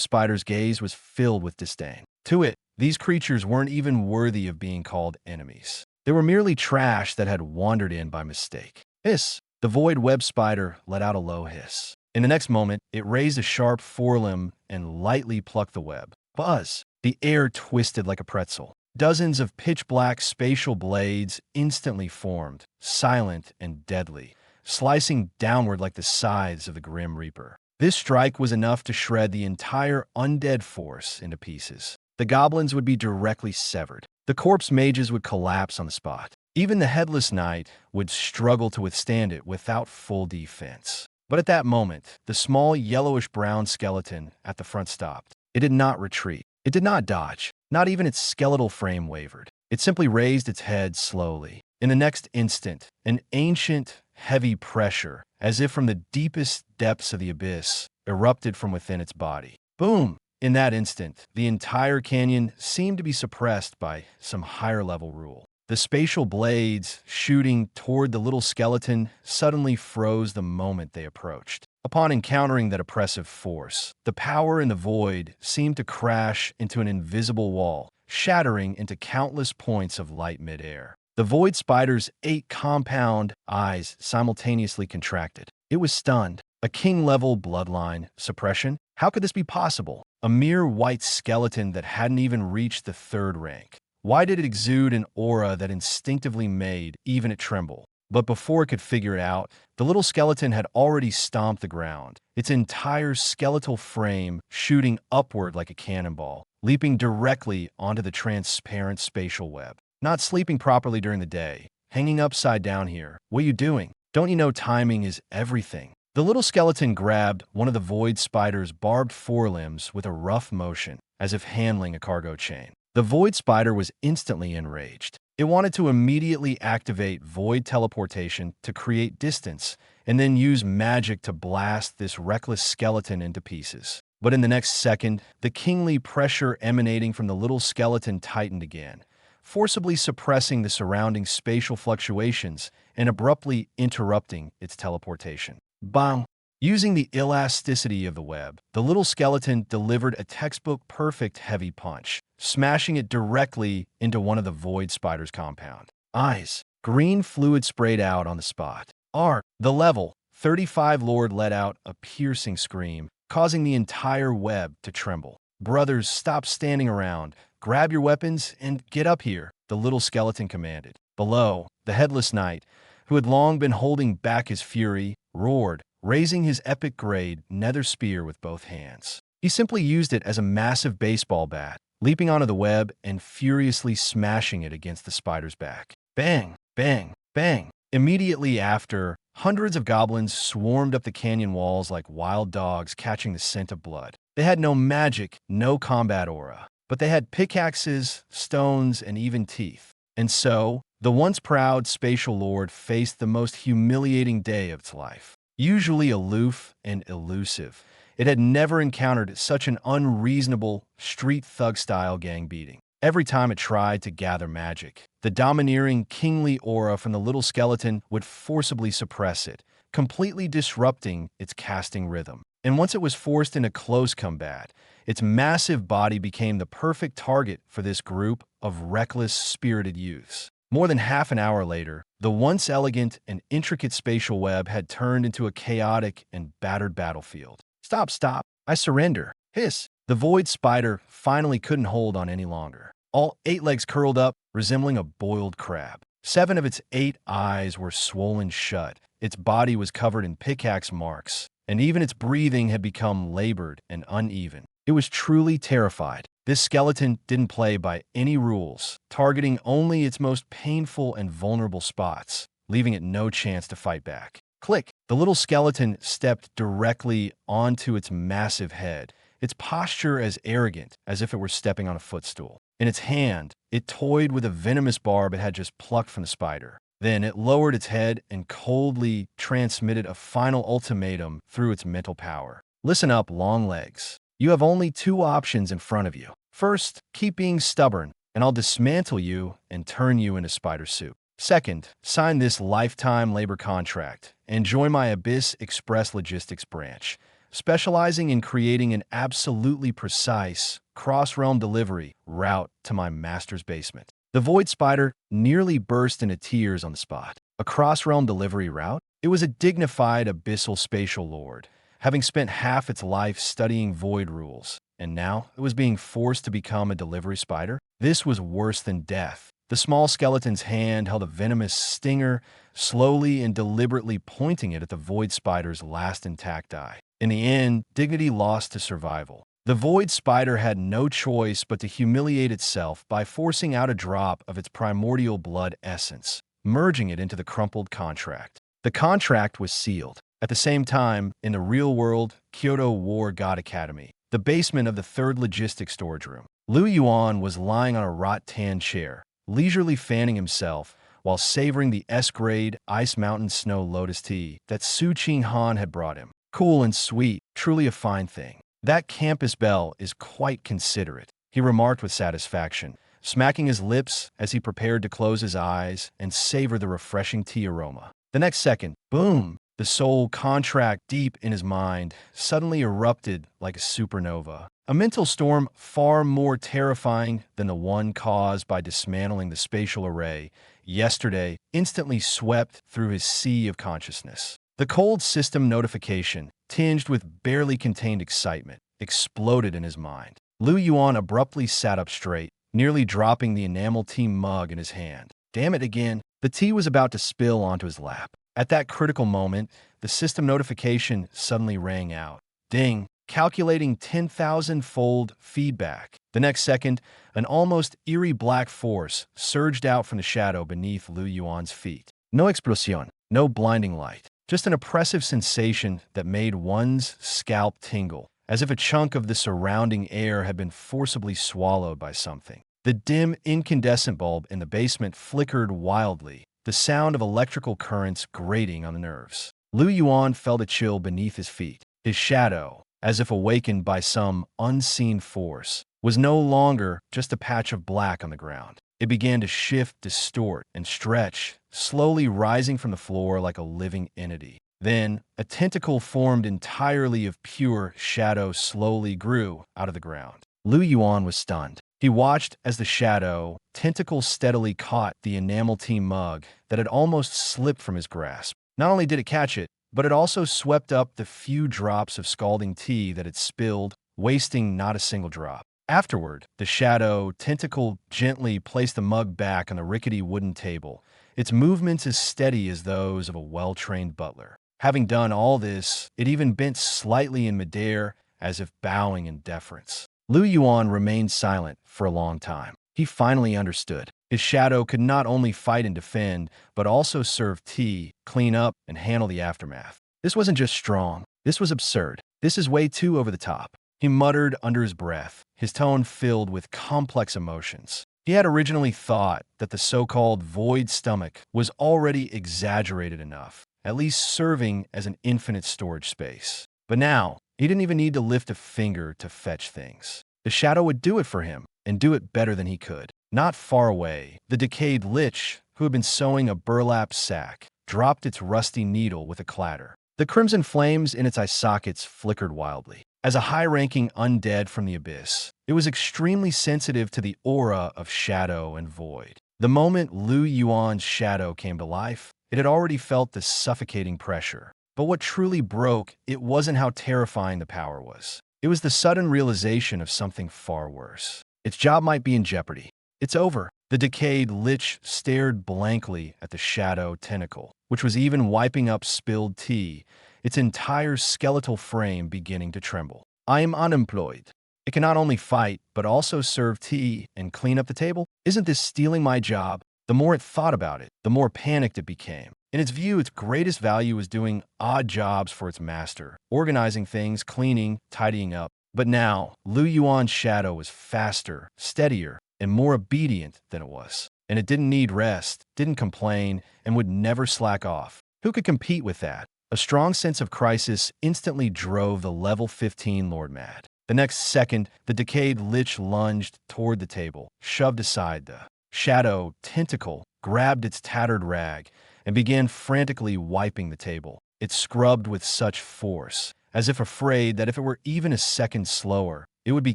spider's gaze was filled with disdain. To it, these creatures weren't even worthy of being called enemies. They were merely trash that had wandered in by mistake. Hiss! The void web spider let out a low hiss. In the next moment, it raised a sharp forelimb and lightly plucked the web. Buzz! The air twisted like a pretzel. Dozens of pitch-black spatial blades instantly formed, silent and deadly, slicing downward like the scythes of the Grim Reaper. This strike was enough to shred the entire undead force into pieces. the goblins would be directly severed. The corpse mages would collapse on the spot. Even the headless knight would struggle to withstand it without full defense. But at that moment, the small yellowish-brown skeleton at the front stopped. It did not retreat. It did not dodge. Not even its skeletal frame wavered. It simply raised its head slowly. In the next instant, an ancient, heavy pressure, as if from the deepest depths of the abyss, erupted from within its body. Boom! In that instant, the entire canyon seemed to be suppressed by some higher-level rule. The spatial blades shooting toward the little skeleton suddenly froze the moment they approached. Upon encountering that oppressive force, the power in the void seemed to crash into an invisible wall, shattering into countless points of light midair. The void spider's 8 compound eyes simultaneously contracted. It was stunned. A king-level bloodline suppression? How could this be possible? A mere white skeleton that hadn't even reached the 3rd rank. Why did it exude an aura that instinctively made even it tremble? But before it could figure it out, the little skeleton had already stomped the ground, its entire skeletal frame shooting upward like a cannonball, leaping directly onto the transparent spatial web. Not sleeping properly during the day, hanging upside down here. What are you doing? Don't you know timing is everything? The little skeleton grabbed one of the void spider's barbed forelimbs with a rough motion, as if handling a cargo chain. The void spider was instantly enraged. It wanted to immediately activate void teleportation to create distance, and then use magic to blast this reckless skeleton into pieces. But in the next second, the kingly pressure emanating from the little skeleton tightened again, forcibly suppressing the surrounding spatial fluctuations and abruptly interrupting its teleportation. Bang! Using the elasticity of the web, the little skeleton delivered a textbook-perfect heavy punch, smashing it directly into one of the void spider's compound. Eyes. Green fluid sprayed out on the spot. The level 35 lord let out a piercing scream, causing the entire web to tremble. Brothers, stop standing around. Grab your weapons and get up here, the little skeleton commanded. Below, the headless knight, who had long been holding back his fury, roared, raising his epic-grade nether spear with both hands. He simply used it as a massive baseball bat, leaping onto the web and furiously smashing it against the spider's back. Bang! Bang! Bang! Immediately after, hundreds of goblins swarmed up the canyon walls like wild dogs catching the scent of blood. They had no magic, no combat aura, but they had pickaxes, stones, and even teeth. And so, the once proud spatial lord faced the most humiliating day of its life. Usually aloof and elusive, it had never encountered such an unreasonable, street thug-style gang beating. Every time it tried to gather magic, the domineering, kingly aura from the little skeleton would forcibly suppress it, completely disrupting its casting rhythm. And once it was forced into close combat, its massive body became the perfect target for this group of reckless, spirited youths. More than half an hour later, the once elegant and intricate spatial web had turned into a chaotic and battered battlefield. Stop, stop, I surrender. Hiss. The void spider finally couldn't hold on any longer. All 8 legs curled up, resembling a boiled crab. 7 of its 8 eyes were swollen shut. Its body was covered in pickaxe marks, and even its breathing had become labored and uneven. It was truly terrified. This skeleton didn't play by any rules, targeting only its most painful and vulnerable spots, leaving it no chance to fight back. Click! The little skeleton stepped directly onto its massive head, its posture as arrogant as if it were stepping on a footstool. In its hand, it toyed with a venomous barb it had just plucked from the spider. Then it lowered its head and coldly transmitted a final ultimatum through its mental power. Listen up, long legs. You have only 2 options in front of you. First, keep being stubborn, and I'll dismantle you and turn you into spider soup. Second, sign this lifetime labor contract and join my Abyss Express Logistics branch, specializing in creating an absolutely precise cross-realm delivery route to my master's basement. The void spider nearly burst into tears on the spot. A cross-realm delivery route? It was a dignified abyssal spatial lord, having spent half its life studying void rules, and now it was being forced to become a delivery spider? This was worse than death. The small skeleton's hand held a venomous stinger, slowly and deliberately pointing it at the void spider's last intact eye. In the end, dignity lost to survival. The void spider had no choice but to humiliate itself by forcing out a drop of its primordial blood essence, merging it into the crumpled contract. The contract was sealed. At the same time, in the real-world Kyoto War God Academy, the basement of the third logistics storage room, Yuan was lying on a rot-tan chair, leisurely fanning himself while savoring the S-grade Ice Mountain Snow Lotus tea that Su Qinghan had brought him. Cool and sweet, truly a fine thing. That campus belle is quite considerate, he remarked with satisfaction, smacking his lips as he prepared to close his eyes and savor the refreshing tea aroma. The next second, boom! The soul contract deep in his mind suddenly erupted like a supernova. A mental storm far more terrifying than the one caused by dismantling the spatial array yesterday instantly swept through his sea of consciousness. The cold system notification, tinged with barely contained excitement, exploded in his mind. Yuan abruptly sat up straight, nearly dropping the enamel tea mug in his hand. Damn it again! The tea was about to spill onto his lap. At that critical moment, the system notification suddenly rang out. Ding! Calculating 10,000-fold feedback. The next second, an almost eerie black force surged out from the shadow beneath Yuan's feet. No explosion, no blinding light. Just an oppressive sensation that made one's scalp tingle, as if a chunk of the surrounding air had been forcibly swallowed by something. The dim, incandescent bulb in the basement flickered wildly, the sound of electrical currents grating on the nerves. Yuan felt a chill beneath his feet. His shadow, as if awakened by some unseen force, was no longer just a patch of black on the ground. It began to shift, distort, and stretch, slowly rising from the floor like a living entity. Then, a tentacle formed entirely of pure shadow slowly grew out of the ground. Yuan was stunned. He watched as the shadow tentacle steadily caught the enamel tea mug that had almost slipped from his grasp. Not only did it catch it, but it also swept up the few drops of scalding tea that it spilled, wasting not a single drop. Afterward, the shadow tentacle gently placed the mug back on the rickety wooden table, its movements as steady as those of a well-trained butler. Having done all this, it even bent slightly in midair, as if bowing in deference. Yuan remained silent for a long time. He finally understood. His shadow could not only fight and defend, but also serve tea, clean up, and handle the aftermath. This wasn't just strong. This was absurd. This is way too over the top. He muttered under his breath, his tone filled with complex emotions. He had originally thought that the so-called void stomach was already exaggerated enough, at least serving as an infinite storage space. But now, he didn't even need to lift a finger to fetch things. The shadow would do it for him, and do it better than he could. Not far away, the decayed lich, who had been sewing a burlap sack, dropped its rusty needle with a clatter. The crimson flames in its eye sockets flickered wildly. As a high-ranking undead from the abyss, it was extremely sensitive to the aura of shadow and void. The moment Yuan's shadow came to life, it had already felt the suffocating pressure. But what truly broke it wasn't how terrifying the power was. It was the sudden realization of something far worse. Its job might be in jeopardy. It's over. The decayed lich stared blankly at the shadow tentacle, which was even wiping up spilled tea, its entire skeletal frame beginning to tremble. I am unemployed. It can not only fight, but also serve tea and clean up the table? Isn't this stealing my job? The more it thought about it, the more panicked it became. In its view, its greatest value was doing odd jobs for its master, organizing things, cleaning, tidying up. But now, Yuan's shadow was faster, steadier, and more obedient than it was. And it didn't need rest, didn't complain, and would never slack off. Who could compete with that? A strong sense of crisis instantly drove the level 15 Lord mad. The next second, the decayed lich lunged toward the table, shoved aside the shadow tentacle, grabbed its tattered rag, and began frantically wiping the table. It scrubbed with such force, as if afraid that if it were even a second slower, it would be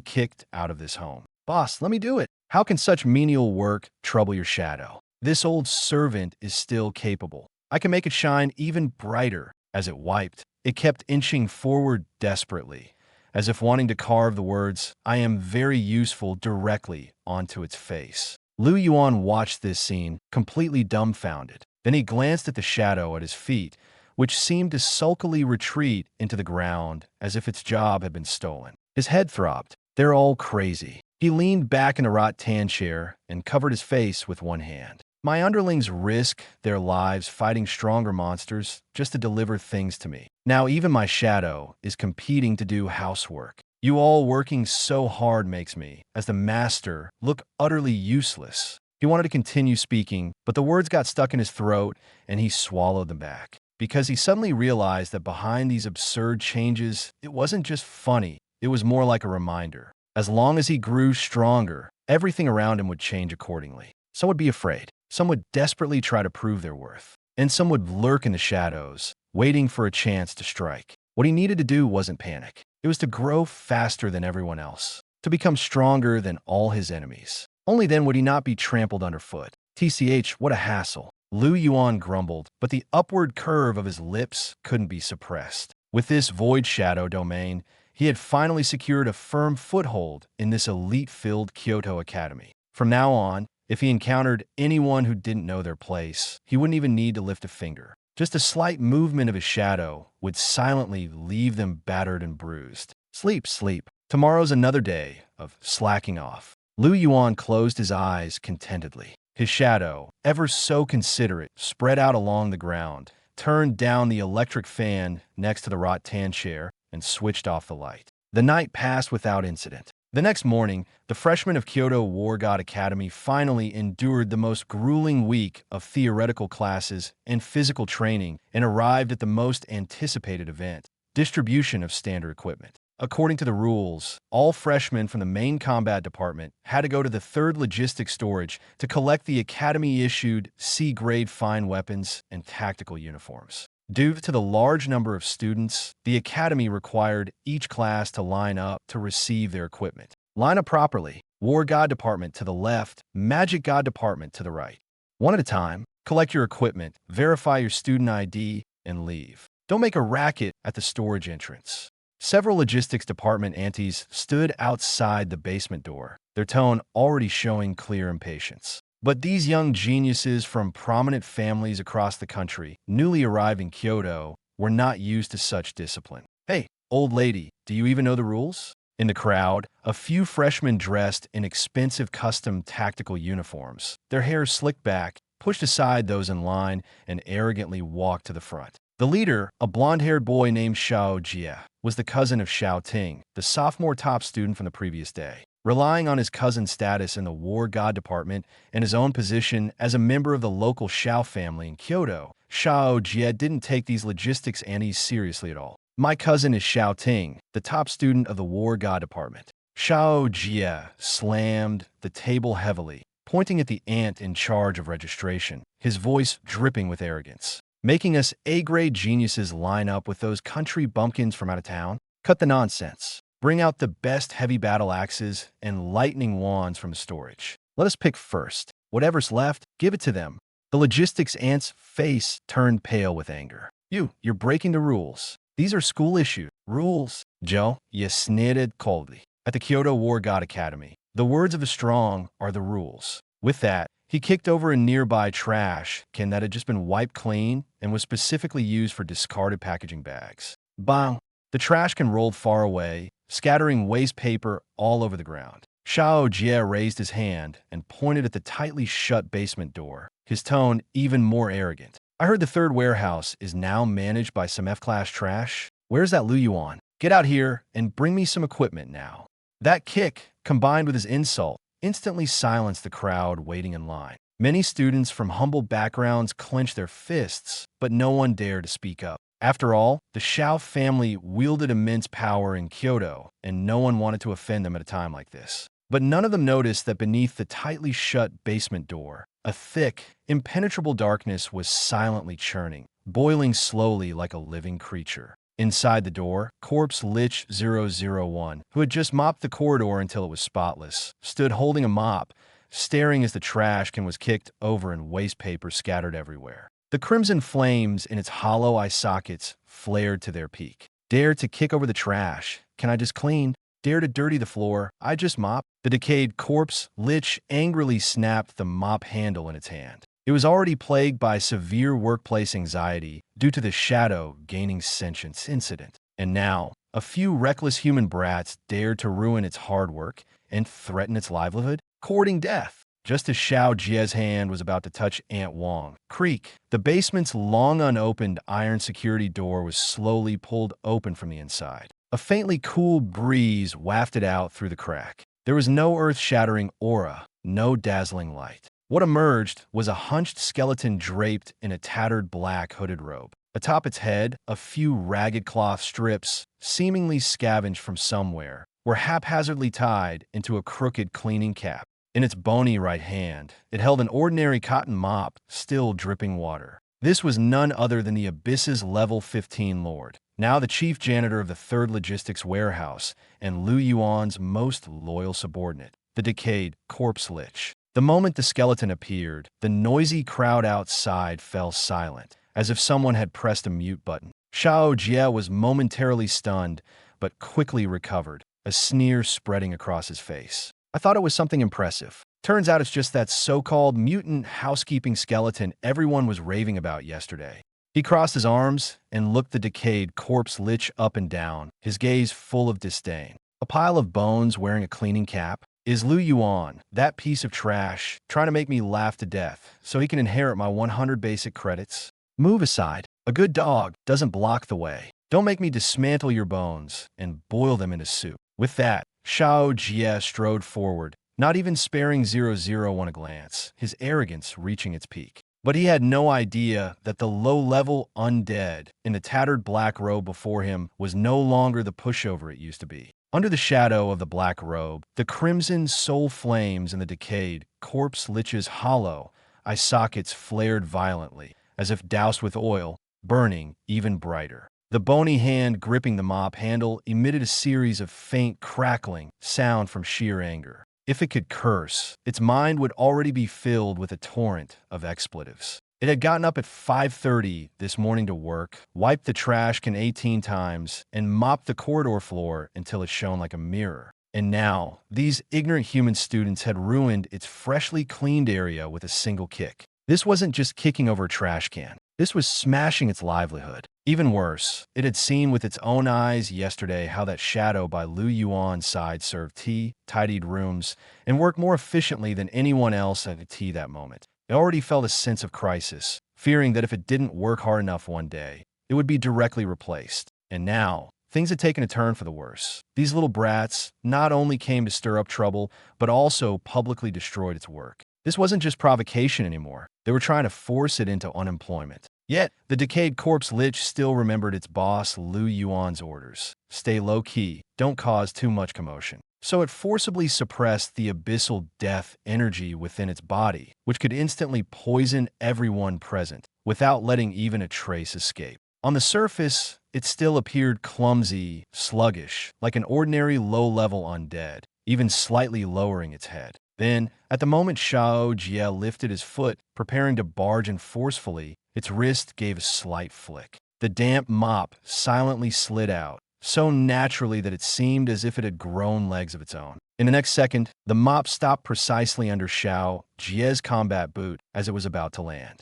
kicked out of this home. Boss, let me do it. How can such menial work trouble your shadow? This old servant is still capable. I can make it shine even brighter. As it wiped, it kept inching forward desperately, as if wanting to carve the words, I am very useful, directly onto its face. Yuan watched this scene, completely dumbfounded. Then he glanced at the shadow at his feet, which seemed to sulkily retreat into the ground as if its job had been stolen. His head throbbed. They're all crazy. He leaned back in the rot-tan chair and covered his face with one hand. My underlings risk their lives fighting stronger monsters just to deliver things to me. Now even my shadow is competing to do housework. You all working so hard makes me, as the master, look utterly useless. He wanted to continue speaking, but the words got stuck in his throat and he swallowed them back. Because he suddenly realized that behind these absurd changes, it wasn't just funny, it was more like a reminder. As long as he grew stronger, everything around him would change accordingly. Some would be afraid. Some would desperately try to prove their worth. And some would lurk in the shadows, waiting for a chance to strike. What he needed to do wasn't panic. It was to grow faster than everyone else, to become stronger than all his enemies. Only then would he not be trampled underfoot. TCH, what a hassle. Yuan grumbled, but the upward curve of his lips couldn't be suppressed. With this void shadow domain, he had finally secured a firm foothold in this elite-filled Kyoto Academy. From now on, if he encountered anyone who didn't know their place, he wouldn't even need to lift a finger. Just a slight movement of his shadow would silently leave them battered and bruised. Sleep, sleep. Tomorrow's another day of slacking off. Yuan closed his eyes contentedly. His shadow, ever so considerate, spread out along the ground, turned down the electric fan next to the rot-tan chair, and switched off the light. The night passed without incident. The next morning, the freshmen of Kyoto War God Academy finally endured the most grueling week of theoretical classes and physical training and arrived at the most anticipated event, distribution of standard equipment. According to the rules, all freshmen from the main combat department had to go to the 3rd logistics storage to collect the Academy-issued C-grade fine weapons and tactical uniforms. Due to the large number of students, the Academy required each class to line up to receive their equipment. Line up properly. War God Department to the left, Magic God Department to the right. One at a time, collect your equipment, verify your student ID, and leave. Don't make a racket at the storage entrance. Several logistics department aunties stood outside the basement door, their tone already showing clear impatience. But these young geniuses from prominent families across the country, newly arrived in Kyoto, were not used to such discipline. Hey, old lady, do you even know the rules? In the crowd, a few freshmen dressed in expensive custom tactical uniforms, their hair slicked back, pushed aside those in line, and arrogantly walked to the front. The leader, a blonde-haired boy named Xiao Jie, was the cousin of Xiao Ting, the sophomore top student from the previous day. Relying on his cousin's status in the War God Department and his own position as a member of the local Xiao family in Kyoto, Xiao Jie didn't take these logistics annies seriously at all. My cousin is Xiao Ting, the top student of the War God Department. Xiao Jie slammed the table heavily, pointing at the aunt in charge of registration, his voice dripping with arrogance. Making us A-grade geniuses line up with those country bumpkins from out of town? Cut the nonsense. Bring out the best heavy battle axes and lightning wands from the storage. Let us pick first. Whatever's left, give it to them. The logistics aunt's face turned pale with anger. You're breaking the rules. These are school-issued rules. Joe, you sneered coldly. At the Kyoto War God Academy, the words of the strong are the rules. With that, he kicked over a nearby trash can that had just been wiped clean and was specifically used for discarded packaging bags. Bang! The trash can rolled far away, scattering waste paper all over the ground. Xiao Jie raised his hand and pointed at the tightly shut basement door, his tone even more arrogant. I heard the 3rd warehouse is now managed by some F-class trash. Where's that Yuan? Get out here and bring me some equipment now. That kick, combined with his insult, instantly silenced the crowd waiting in line. Many students from humble backgrounds clenched their fists, but no one dared to speak up. After all, the Xiao family wielded immense power in Kyoto, and no one wanted to offend them at a time like this. But none of them noticed that beneath the tightly shut basement door, a thick, impenetrable darkness was silently churning, boiling slowly like a living creature. Inside the door, Corpse Lich 001, who had just mopped the corridor until it was spotless, stood holding a mop, staring as the trash can was kicked over and waste paper scattered everywhere. The crimson flames in its hollow eye sockets flared to their peak. Dare to kick over the trash? Can I just clean? Dare to dirty the floor? I just mop? The decayed Corpse Lich angrily snapped the mop handle in its hand. It was already plagued by severe workplace anxiety due to the shadow gaining sentience incident. And now, A few reckless human brats dared to ruin its hard work and threaten its livelihood, courting death. Just as Xiao Jie's hand was about to touch Aunt Wang, creak, the basement's long unopened iron security door was slowly pulled open from the inside. A faintly cool breeze wafted out through the crack. There was no earth-shattering aura, no dazzling light. What emerged was a hunched skeleton draped in a tattered black hooded robe. Atop its head, a few ragged cloth strips, seemingly scavenged from somewhere, were haphazardly tied into a crooked cleaning cap. In its bony right hand, it held an ordinary cotton mop, still dripping water. This was none other than the Abyss's level 15 lord, now the chief janitor of the 3rd Logistics Warehouse and Lu Yuan's most loyal subordinate, the decayed corpse lich. The moment the skeleton appeared, the noisy crowd outside fell silent, as if someone had pressed a mute button. Xiao Jie was momentarily stunned, but quickly recovered, a sneer spreading across his face. I thought it was something impressive. Turns out it's just that so-called mutant housekeeping skeleton everyone was raving about yesterday. He crossed his arms and looked the decayed corpse lich up and down, his gaze full of disdain. A pile of bones wearing a cleaning cap? Is Lu Yuan, that piece of trash, trying to make me laugh to death so he can inherit my 100 basic credits? Move aside. A good dog doesn't block the way. Don't make me dismantle your bones and boil them into soup. With that, Xiao Jie strode forward, not even sparing 001 a glance, his arrogance reaching its peak. But he had no idea that the low-level undead in the tattered black robe before him was no longer the pushover it used to be. Under the shadow of the black robe, the crimson soul flames in the decayed corpse lich's hollow eye sockets flared violently, as if doused with oil, burning even brighter. The bony hand gripping the mop handle emitted a series of faint crackling sound from sheer anger. If it could curse, its mind would already be filled with a torrent of expletives. It had gotten up at 5:30 this morning to work, wiped the trash can 18 times, and mopped the corridor floor until it shone like a mirror. And now, these ignorant human students had ruined its freshly cleaned area with a single kick. This wasn't just kicking over a trash can. This was smashing its livelihood. Even worse, it had seen with its own eyes yesterday how that shadow by Lu Yuan's side served tea, tidied rooms, and worked more efficiently than anyone else at a tea that moment. It already felt a sense of crisis, fearing that if it didn't work hard enough one day, it would be directly replaced. And now, things had taken a turn for the worse. These little brats not only came to stir up trouble, but also publicly destroyed its work. This wasn't just provocation anymore. They were trying to force it into unemployment. Yet, the decayed corpse lich still remembered its boss Lu Yuan's orders. Stay low-key, don't cause too much commotion. So it forcibly suppressed the abyssal death energy within its body, which could instantly poison everyone present, without letting even a trace escape. On the surface, it still appeared clumsy, sluggish, like an ordinary low-level undead, even slightly lowering its head. Then, at the moment Xiao Jie lifted his foot, preparing to barge in forcefully, its wrist gave a slight flick. The damp mop silently slid out, so naturally that it seemed as if it had grown legs of its own. In the next second, the mop stopped precisely under Xiao Jie's combat boot as it was about to land.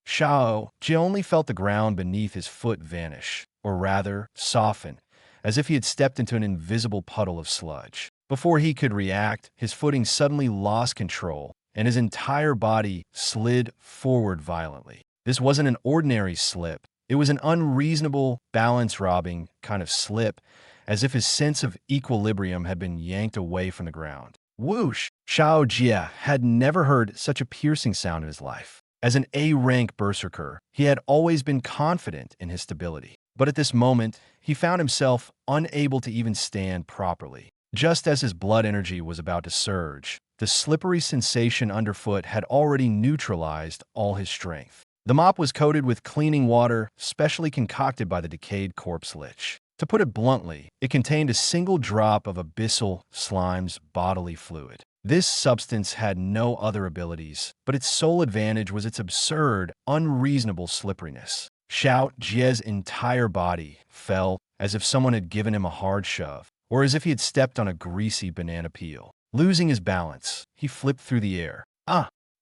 Xiao Jie only felt the ground beneath his foot vanish, or rather, soften, as if he had stepped into an invisible puddle of sludge. Before he could react, his footing suddenly lost control, and his entire body slid forward violently. This wasn't an ordinary slip. It was an unreasonable, balance-robbing kind of slip, as if his sense of equilibrium had been yanked away from the ground. Whoosh! Xiao Jie had never heard such a piercing sound in his life. As an A-rank berserker, he had always been confident in his stability. But at this moment, he found himself unable to even stand properly. Just as his blood energy was about to surge, the slippery sensation underfoot had already neutralized all his strength. The mop was coated with cleaning water, specially concocted by the decayed corpse lich. To put it bluntly, it contained a single drop of abyssal slime's bodily fluid. This substance had no other abilities, but its sole advantage was its absurd, unreasonable slipperiness. Xiao Jie's entire body fell as if someone had given him a hard shove, or as if he had stepped on a greasy banana peel. Losing his balance, he flipped through the air.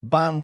Bang!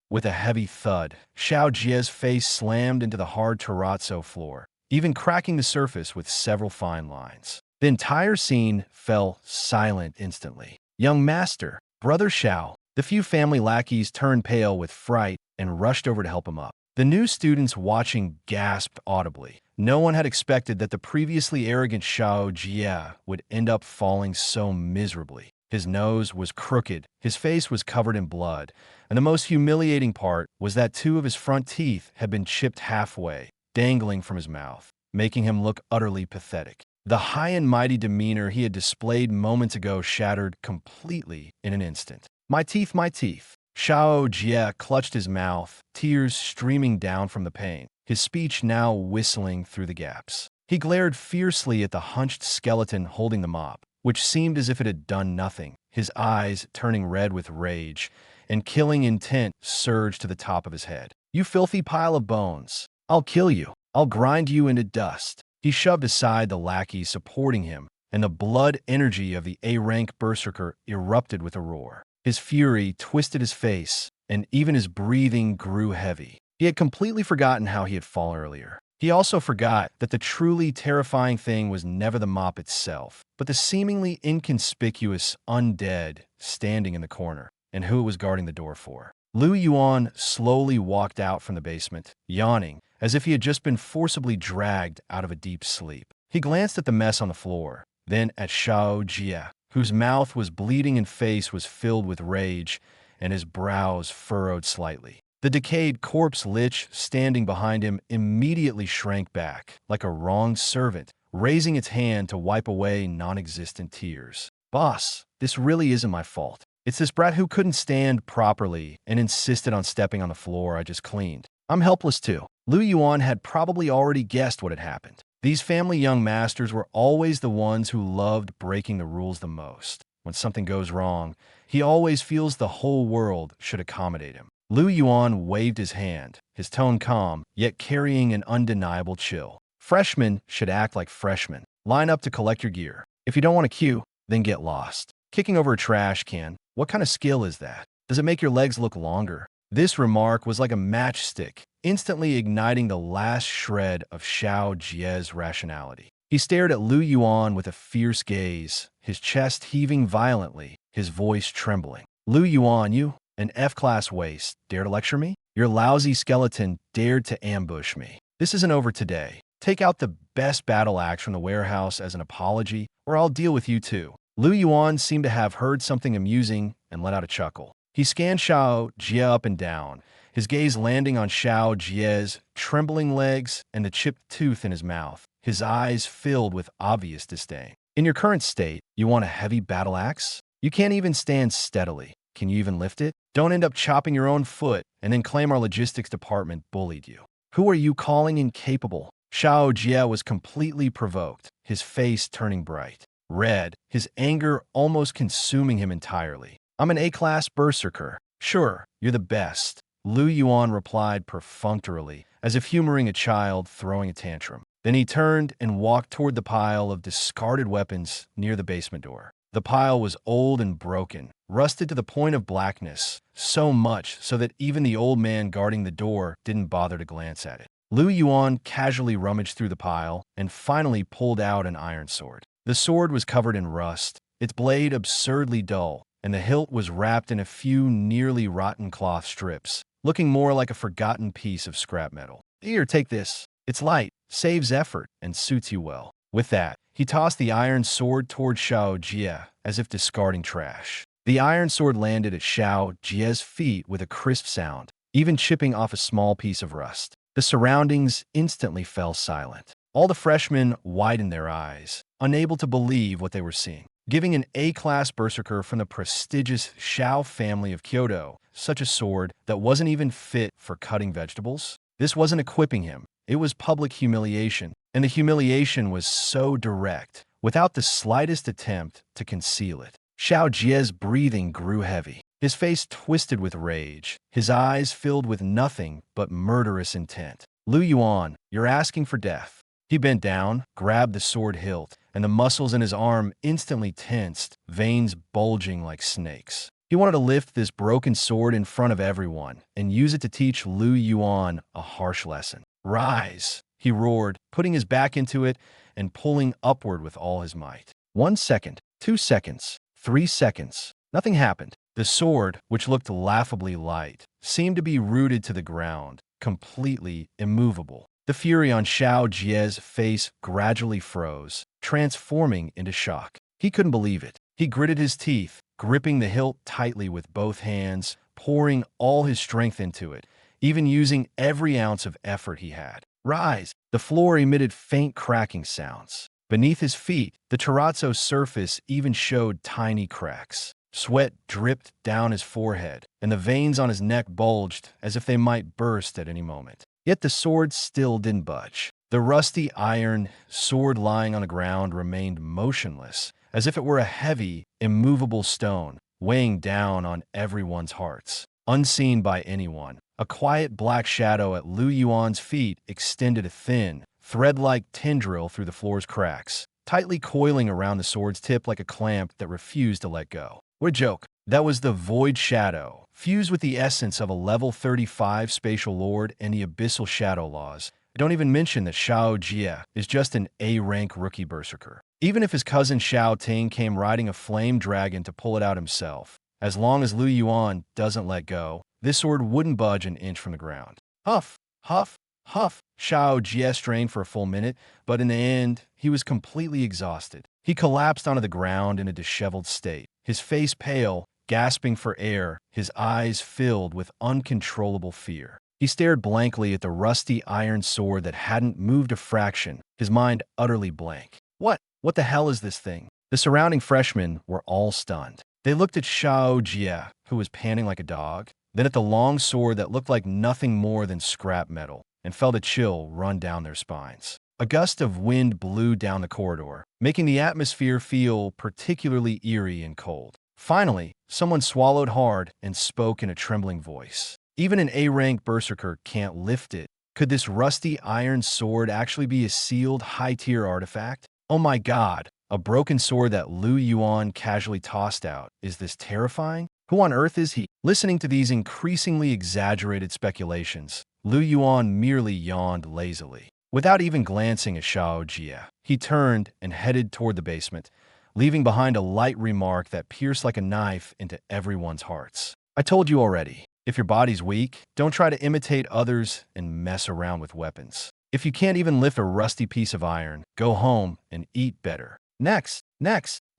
With a heavy thud, Xiao Jie's face slammed into the hard terrazzo floor. even cracking the surface with several fine lines. The entire scene fell silent instantly. Young master, Brother Xiao. The few family lackeys turned pale with fright and rushed over to help him up. The new students watching gasped audibly. No one had expected that the previously arrogant Xiao Jie would end up falling so miserably. His nose was crooked, his face was covered in blood, and the most humiliating part was that two of his front teeth had been chipped halfway, dangling from his mouth, making him look utterly pathetic. The high and mighty demeanor he had displayed moments ago shattered completely in an instant. My teeth, my teeth. Xiao Jie clutched his mouth, tears streaming down from the pain, his speech now whistling through the gaps. He glared fiercely at the hunched skeleton holding the mop, which seemed as if it had done nothing, his eyes turning red with rage, and killing intent surged to the top of his head. You filthy pile of bones. I'll kill you. I'll grind you into dust. He shoved aside the lackeys supporting him, and the blood energy of the A-rank berserker erupted with a roar. His fury twisted his face, and even his breathing grew heavy. He had completely forgotten how he had fallen earlier. He also forgot that the truly terrifying thing was never the mop itself, but the seemingly inconspicuous undead standing in the corner, and who it was guarding the door for. Lu Yuan slowly walked out from the basement, yawning, as if he had just been forcibly dragged out of a deep sleep. He glanced at the mess on the floor, then at Xiao Jie, whose mouth was bleeding and face was filled with rage, and his brows furrowed slightly. The decayed corpse lich standing behind him immediately shrank back, like a wronged servant, raising its hand to wipe away non-existent tears. Boss, this really isn't my fault. It's this brat who couldn't stand properly and insisted on stepping on the floor I just cleaned. I'm helpless too. Lu Yuan had probably already guessed what had happened. These family young masters were always the ones who loved breaking the rules the most. When something goes wrong, he always feels the whole world should accommodate him. Lu Yuan waved his hand, his tone calm, yet carrying an undeniable chill. Freshmen should act like freshmen. Line up to collect your gear. If you don't want to queue, then get lost. Kicking over a trash can, what kind of skill is that? Does it make your legs look longer? This remark was like a matchstick, instantly igniting the last shred of Xiao Jie's rationality. He stared at Lu Yuan with a fierce gaze, his chest heaving violently, his voice trembling. Lu Yuan, you, an F-class waste, dare to lecture me? Your lousy skeleton dared to ambush me. This isn't over today. Take out the best battle axe from the warehouse as an apology, or I'll deal with you too. Lu Yuan seemed to have heard something amusing and let out a chuckle. He scanned Xiao Jie up and down, his gaze landing on Xiao Jie's trembling legs and the chipped tooth in his mouth, his eyes filled with obvious disdain. In your current state, you want a heavy battle axe? You can't even stand steadily. Can you even lift it? Don't end up chopping your own foot and then claim our logistics department bullied you. Who are you calling incapable? Xiao Jie was completely provoked, his face turning bright red, his anger almost consuming him entirely. I'm an A-class berserker. Sure, you're the best. Lu Yuan replied perfunctorily, as if humoring a child throwing a tantrum. Then he turned and walked toward the pile of discarded weapons near the basement door. The pile was old and broken, rusted to the point of blackness, so much so that even the old man guarding the door didn't bother to glance at it. Lu Yuan casually rummaged through the pile and finally pulled out an iron sword. The sword was covered in rust, its blade absurdly dull, and the hilt was wrapped in a few nearly rotten cloth strips, looking more like a forgotten piece of scrap metal. Here, take this. It's light, saves effort, and suits you well. With that, he tossed the iron sword toward Xiao Jie, as if discarding trash. The iron sword landed at Xiao Jie's feet with a crisp sound, even chipping off a small piece of rust. The surroundings instantly fell silent. All the freshmen widened their eyes, unable to believe what they were seeing. Giving an A-class berserker from the prestigious Xiao family of Kyoto such a sword that wasn't even fit for cutting vegetables? This wasn't equipping him. It was public humiliation, and the humiliation was so direct, without the slightest attempt to conceal it. Xiao Jie's breathing grew heavy. His face twisted with rage, his eyes filled with nothing but murderous intent. Lu Yuan, you're asking for death. He bent down, grabbed the sword hilt, and the muscles in his arm instantly tensed, veins bulging like snakes. He wanted to lift this broken sword in front of everyone and use it to teach Lu Yuan a harsh lesson. Rise! he roared, putting his back into it and pulling upward with all his might. 1 second, 2 seconds, 3 seconds. Nothing happened. The sword, which looked laughably light, seemed to be rooted to the ground, completely immovable. The fury on Xiao Jie's face gradually froze, transforming into shock. He couldn't believe it. He gritted his teeth, gripping the hilt tightly with both hands, pouring all his strength into it, even using every ounce of effort he had. Rise! The floor emitted faint cracking sounds. Beneath his feet, the terrazzo surface even showed tiny cracks. Sweat dripped down his forehead, and the veins on his neck bulged as if they might burst at any moment. Yet the sword still didn't budge. The rusty iron sword lying on the ground remained motionless, as if it were a heavy, immovable stone, weighing down on everyone's hearts. Unseen by anyone, a quiet black shadow at Lu Yuan's feet extended a thin, thread-like tendril through the floor's cracks, tightly coiling around the sword's tip like a clamp that refused to let go. What a joke. That was the Void Shadow, fused with the essence of a level 35 Spatial Lord and the Abyssal Shadow Laws. Don't even mention that Xiao Jie is just an A-rank rookie berserker. Even if his cousin Xiao Ting came riding a flame dragon to pull it out himself, as long as Lu Yuan doesn't let go, this sword wouldn't budge an inch from the ground. Huff, huff, huff. Xiao Jie strained for a full minute, but in the end, he was completely exhausted. He collapsed onto the ground in a disheveled state, his face pale, gasping for air, his eyes filled with uncontrollable fear. He stared blankly at the rusty iron sword that hadn't moved a fraction, his mind utterly blank. What the hell is this thing? The surrounding freshmen were all stunned. They looked at Xiao Jie, who was panting like a dog, then at the long sword that looked like nothing more than scrap metal, and felt a chill run down their spines. A gust of wind blew down the corridor, making the atmosphere feel particularly eerie and cold. Finally, someone swallowed hard and spoke in a trembling voice. Even an A-rank berserker can't lift it. Could this rusty iron sword actually be a sealed high-tier artifact? Oh my god, a broken sword that Lu Yuan casually tossed out. Is this terrifying? Who on earth is he? Listening to these increasingly exaggerated speculations, Lu Yuan merely yawned lazily. Without even glancing at Xiao Jie, he turned and headed toward the basement, leaving behind a light remark that pierced like a knife into everyone's hearts. I told you already, if your body's weak, don't try to imitate others and mess around with weapons. If you can't even lift a rusty piece of iron, go home and eat better. Next,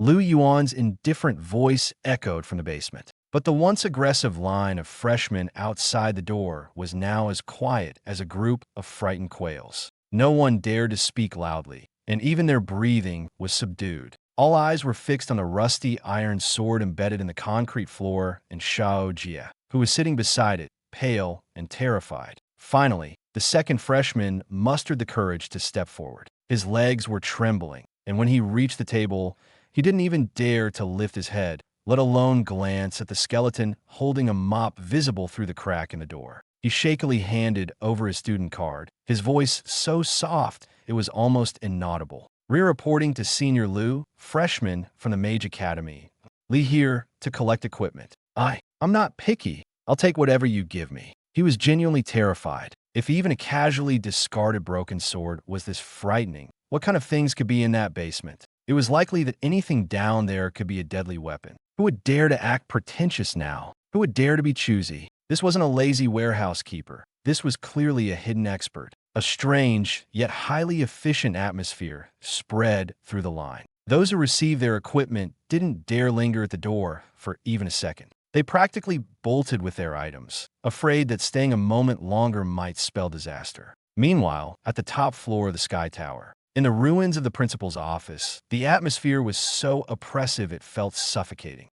Lu Yuan's indifferent voice echoed from the basement. But the once aggressive line of freshmen outside the door was now as quiet as a group of frightened quails. No one dared to speak loudly, and even their breathing was subdued. All eyes were fixed on the rusty iron sword embedded in the concrete floor and Xiao Jie, who was sitting beside it, pale and terrified. Finally, the second freshman mustered the courage to step forward. His legs were trembling, and when he reached the table, he didn't even dare to lift his head, let alone glance at the skeleton holding a mop visible through the crack in the door. He shakily handed over his student card, his voice so soft it was almost inaudible. Re-reporting to Senior Lu, freshman from the Mage Academy. Li here to collect equipment. I'm not picky. I'll take whatever you give me. He was genuinely terrified. If even a casually discarded broken sword was this frightening, what kind of things could be in that basement? It was likely that anything down there could be a deadly weapon. Who would dare to act pretentious now? Who would dare to be choosy? This wasn't a lazy warehouse keeper. This was clearly a hidden expert. A strange, yet highly efficient atmosphere spread through the line. Those who received their equipment didn't dare linger at the door for even a second. They practically bolted with their items, afraid that staying a moment longer might spell disaster. Meanwhile, at the top floor of the Sky Tower, in the ruins of the principal's office, the atmosphere was so oppressive it felt suffocating.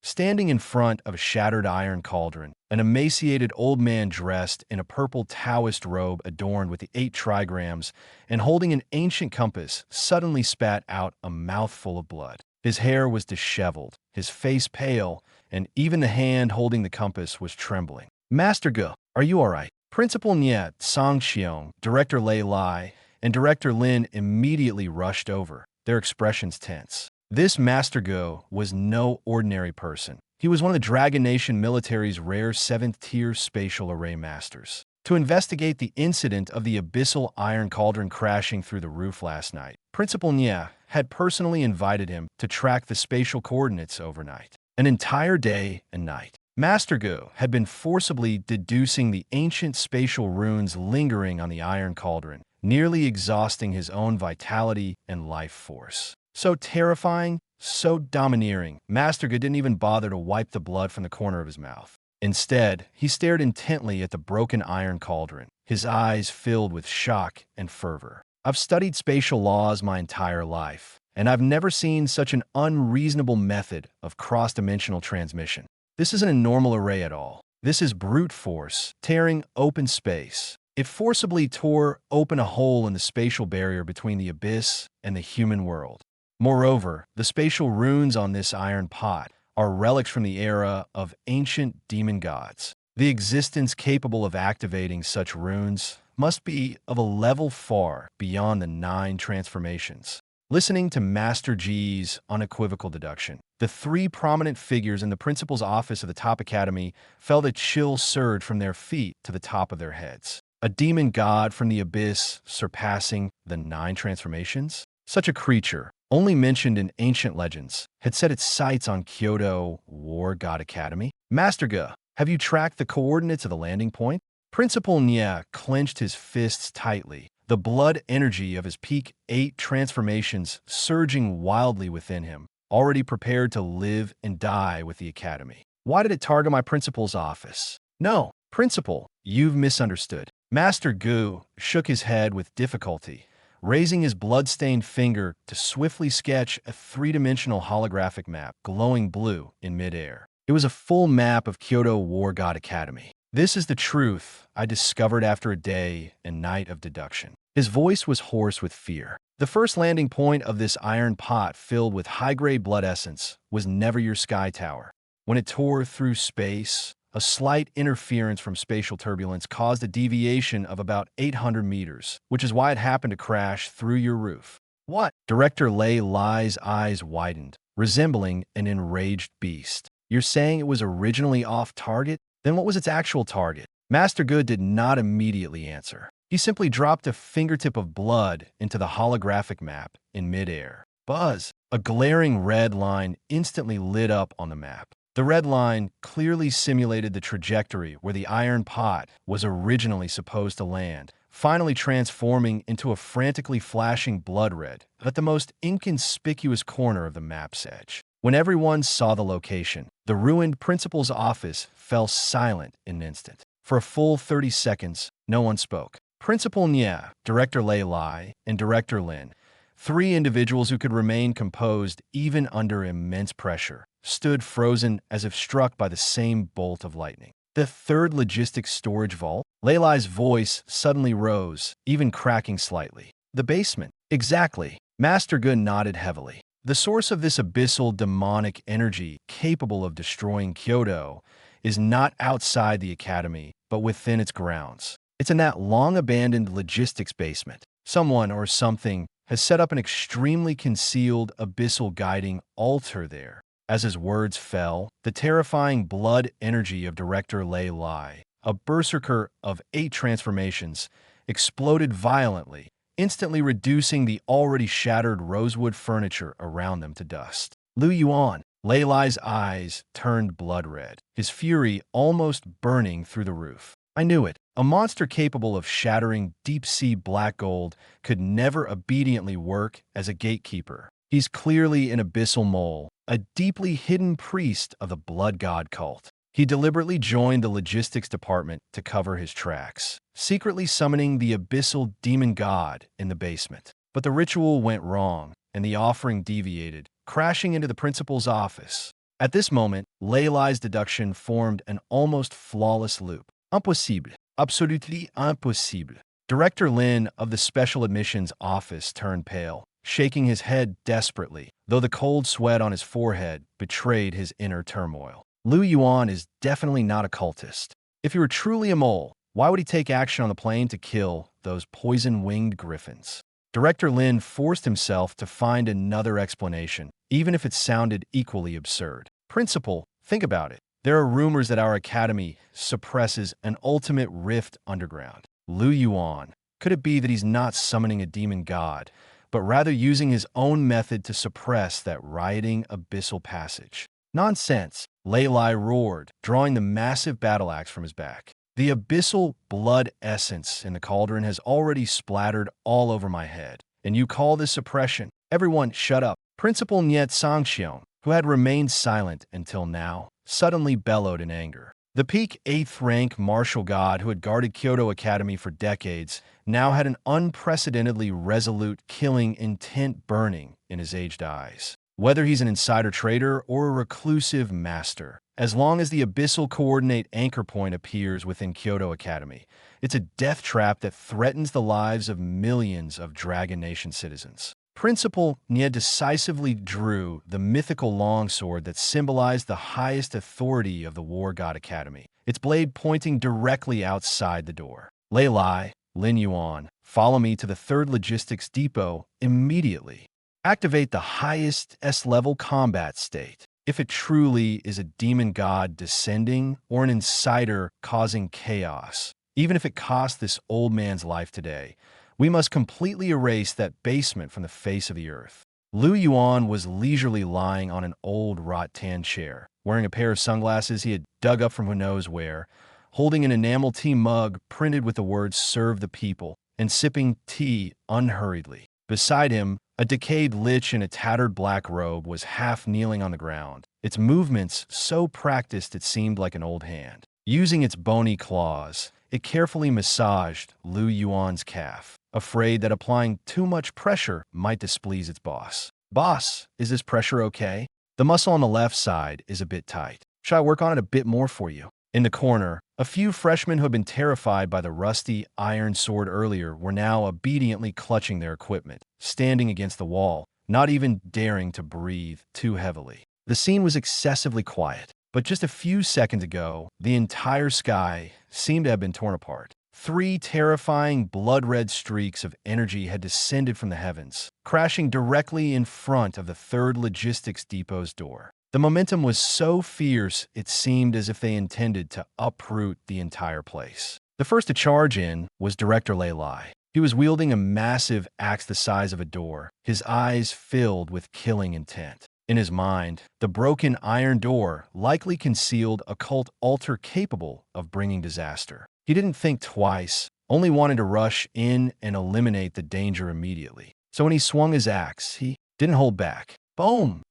Standing in front of a shattered iron cauldron, an emaciated old man dressed in a purple Taoist robe adorned with the 8 trigrams and holding an ancient compass suddenly spat out a mouthful of blood. His hair was disheveled, his face pale, and even the hand holding the compass was trembling. Master Ge, are you all right? Principal Niet Songxiong, Director Lei Lai, and Director Lin immediately rushed over, their expressions tense. This Master Ge was no ordinary person. He was one of the Dragon Nation military's rare 7th-tier spatial array masters. to investigate the incident of the abyssal iron cauldron crashing through the roof last night. Principal Nia had personally invited him to track the spatial coordinates overnight. An entire day and night. Master Gu had been forcibly deducing the ancient spatial runes lingering on the iron cauldron, nearly exhausting his own vitality and life force. So terrifying, so domineering, Master Gu didn't even bother to wipe the blood from the corner of his mouth. Instead, he stared intently at the broken iron cauldron, his eyes filled with shock and fervor. I've studied spatial laws my entire life, and I've never seen such an unreasonable method of cross-dimensional transmission. This isn't a normal array at all. This is brute force, tearing open space. It forcibly tore open a hole in the spatial barrier between the abyss and the human world. Moreover, the spatial runes on this iron pot are relics from the era of ancient demon gods. The existence capable of activating such runes must be of a level far beyond the 9 transformations. Listening to Master G's unequivocal deduction, the 3 prominent figures in the principal's office of the top academy felt a chill surge from their feet to the top of their heads. A demon god from the abyss surpassing the 9 transformations? Such a creature, only mentioned in ancient legends, had set its sights on Kyoto War God Academy. Master Gu, have you tracked the coordinates of the landing point? Principal Nia clenched his fists tightly, the blood energy of his peak 8 transformations surging wildly within him, already prepared to live and die with the academy. Why did it target my principal's office? No, principal, you've misunderstood. Master Gu shook his head with difficulty, raising his blood-stained finger to swiftly sketch a 3-dimensional holographic map glowing blue in midair. It was a full map of Kyoto War God Academy. This is the truth I discovered after a day and night of deduction. His voice was hoarse with fear. The first landing point of this iron pot filled with high-grade blood essence was never your sky tower. When it tore through space, a slight interference from spatial turbulence caused a deviation of about 800 meters, which is why it happened to crash through your roof. What? Director Lei Lai's eyes widened, resembling an enraged beast. You're saying it was originally off target? Then what was its actual target? Master Gu did not immediately answer. He simply dropped a fingertip of blood into the holographic map in midair. Buzz! A glaring red line instantly lit up on the map. The red line clearly simulated the trajectory where the iron pot was originally supposed to land, finally transforming into a frantically flashing blood red at the most inconspicuous corner of the map's edge. When everyone saw the location, the ruined principal's office fell silent in an instant. For a full 30 seconds, no one spoke. Principal Nia, Director Lei Lai, and Director Lin, 3 individuals who could remain composed even under immense pressure, stood frozen as if struck by the same bolt of lightning. The 3rd logistics storage vault? Lei Lai's voice suddenly rose, even cracking slightly. The basement. Exactly. Master Gu nodded heavily. The source of this abyssal demonic energy capable of destroying Kyoto is not outside the academy, but within its grounds. It's in that long-abandoned logistics basement. Someone or something has set up an extremely concealed abyssal guiding altar there. As his words fell, the terrifying blood energy of Director Lei Lai, a berserker of 8 transformations, exploded violently, instantly reducing the already shattered rosewood furniture around them to dust. Lu Yuan, Lei Lai's eyes turned blood red, his fury almost burning through the roof. I knew it. A monster capable of shattering deep-sea black gold could never obediently work as a gatekeeper. He's clearly an abyssal mole, a deeply hidden priest of the blood god cult. He deliberately joined the logistics department to cover his tracks, secretly summoning the abyssal demon god in the basement. But the ritual went wrong, and the offering deviated, crashing into the principal's office. At this moment, Lei Lai's deduction formed an almost flawless loop. Impossible. Absolutely impossible. Director Lin of the Special Admissions Office turned pale, shaking his head desperately, though the cold sweat on his forehead betrayed his inner turmoil. Lu Yuan is definitely not a cultist. If he were truly a mole, why would he take action on the plane to kill those poison-winged griffins? Director Lin forced himself to find another explanation, even if it sounded equally absurd. Principal, think about it. There are rumors that our academy suppresses an ultimate rift underground. Yuan. Could it be that he's not summoning a demon god, but rather using his own method to suppress that rioting abyssal passage? Nonsense, Lei roared, drawing the massive battle axe from his back. The abyssal blood essence in the cauldron has already splattered all over my head. And you call this suppression? Everyone, shut up. Principal Niet Sangxiong, who had remained silent until now, suddenly bellowed in anger. The peak 8th rank martial god who had guarded Kyoto Academy for decades now had an unprecedentedly resolute, killing intent burning in his aged eyes. Whether he's an insider trader or a reclusive master, as long as the abyssal coordinate anchor point appears within Kyoto Academy, it's a death trap that threatens the lives of millions of Dragon Nation citizens. Principal Nia decisively drew the mythical longsword that symbolized the highest authority of the War God Academy, its blade pointing directly outside the door. Lei, Lin Yuan, follow me to the 3rd Logistics Depot immediately. Activate the highest S-level combat state. If it truly is a demon god descending or an insider causing chaos, even if it costs this old man's life today, we must completely erase that basement from the face of the earth. Yuan was leisurely lying on an old rot-tan chair, wearing a pair of sunglasses he had dug up from who knows where, holding an enamel tea mug printed with the words "Serve the People," and sipping tea unhurriedly. Beside him, a decayed lich in a tattered black robe was half kneeling on the ground, its movements so practiced it seemed like an old hand. Using its bony claws, it carefully massaged Yuan's calf, afraid that applying too much pressure might displease its boss. Boss, is this pressure okay? The muscle on the left side is a bit tight. Should I work on it a bit more for you? In the corner, a few freshmen who had been terrified by the rusty iron sword earlier were now obediently clutching their equipment, standing against the wall, not even daring to breathe too heavily. The scene was excessively quiet, but just a few seconds ago, the entire sky seemed to have been torn apart. 3 terrifying blood-red streaks of energy had descended from the heavens, crashing directly in front of the 3rd Logistics Depot's door. The momentum was so fierce it seemed as if they intended to uproot the entire place. The first to charge in was Director Lei. He was wielding a massive axe the size of a door, his eyes filled with killing intent. In his mind, the broken iron door likely concealed a cult altar capable of bringing disaster. He didn't think twice, only wanted to rush in and eliminate the danger immediately. So when he swung his axe, he didn't hold back. Boom!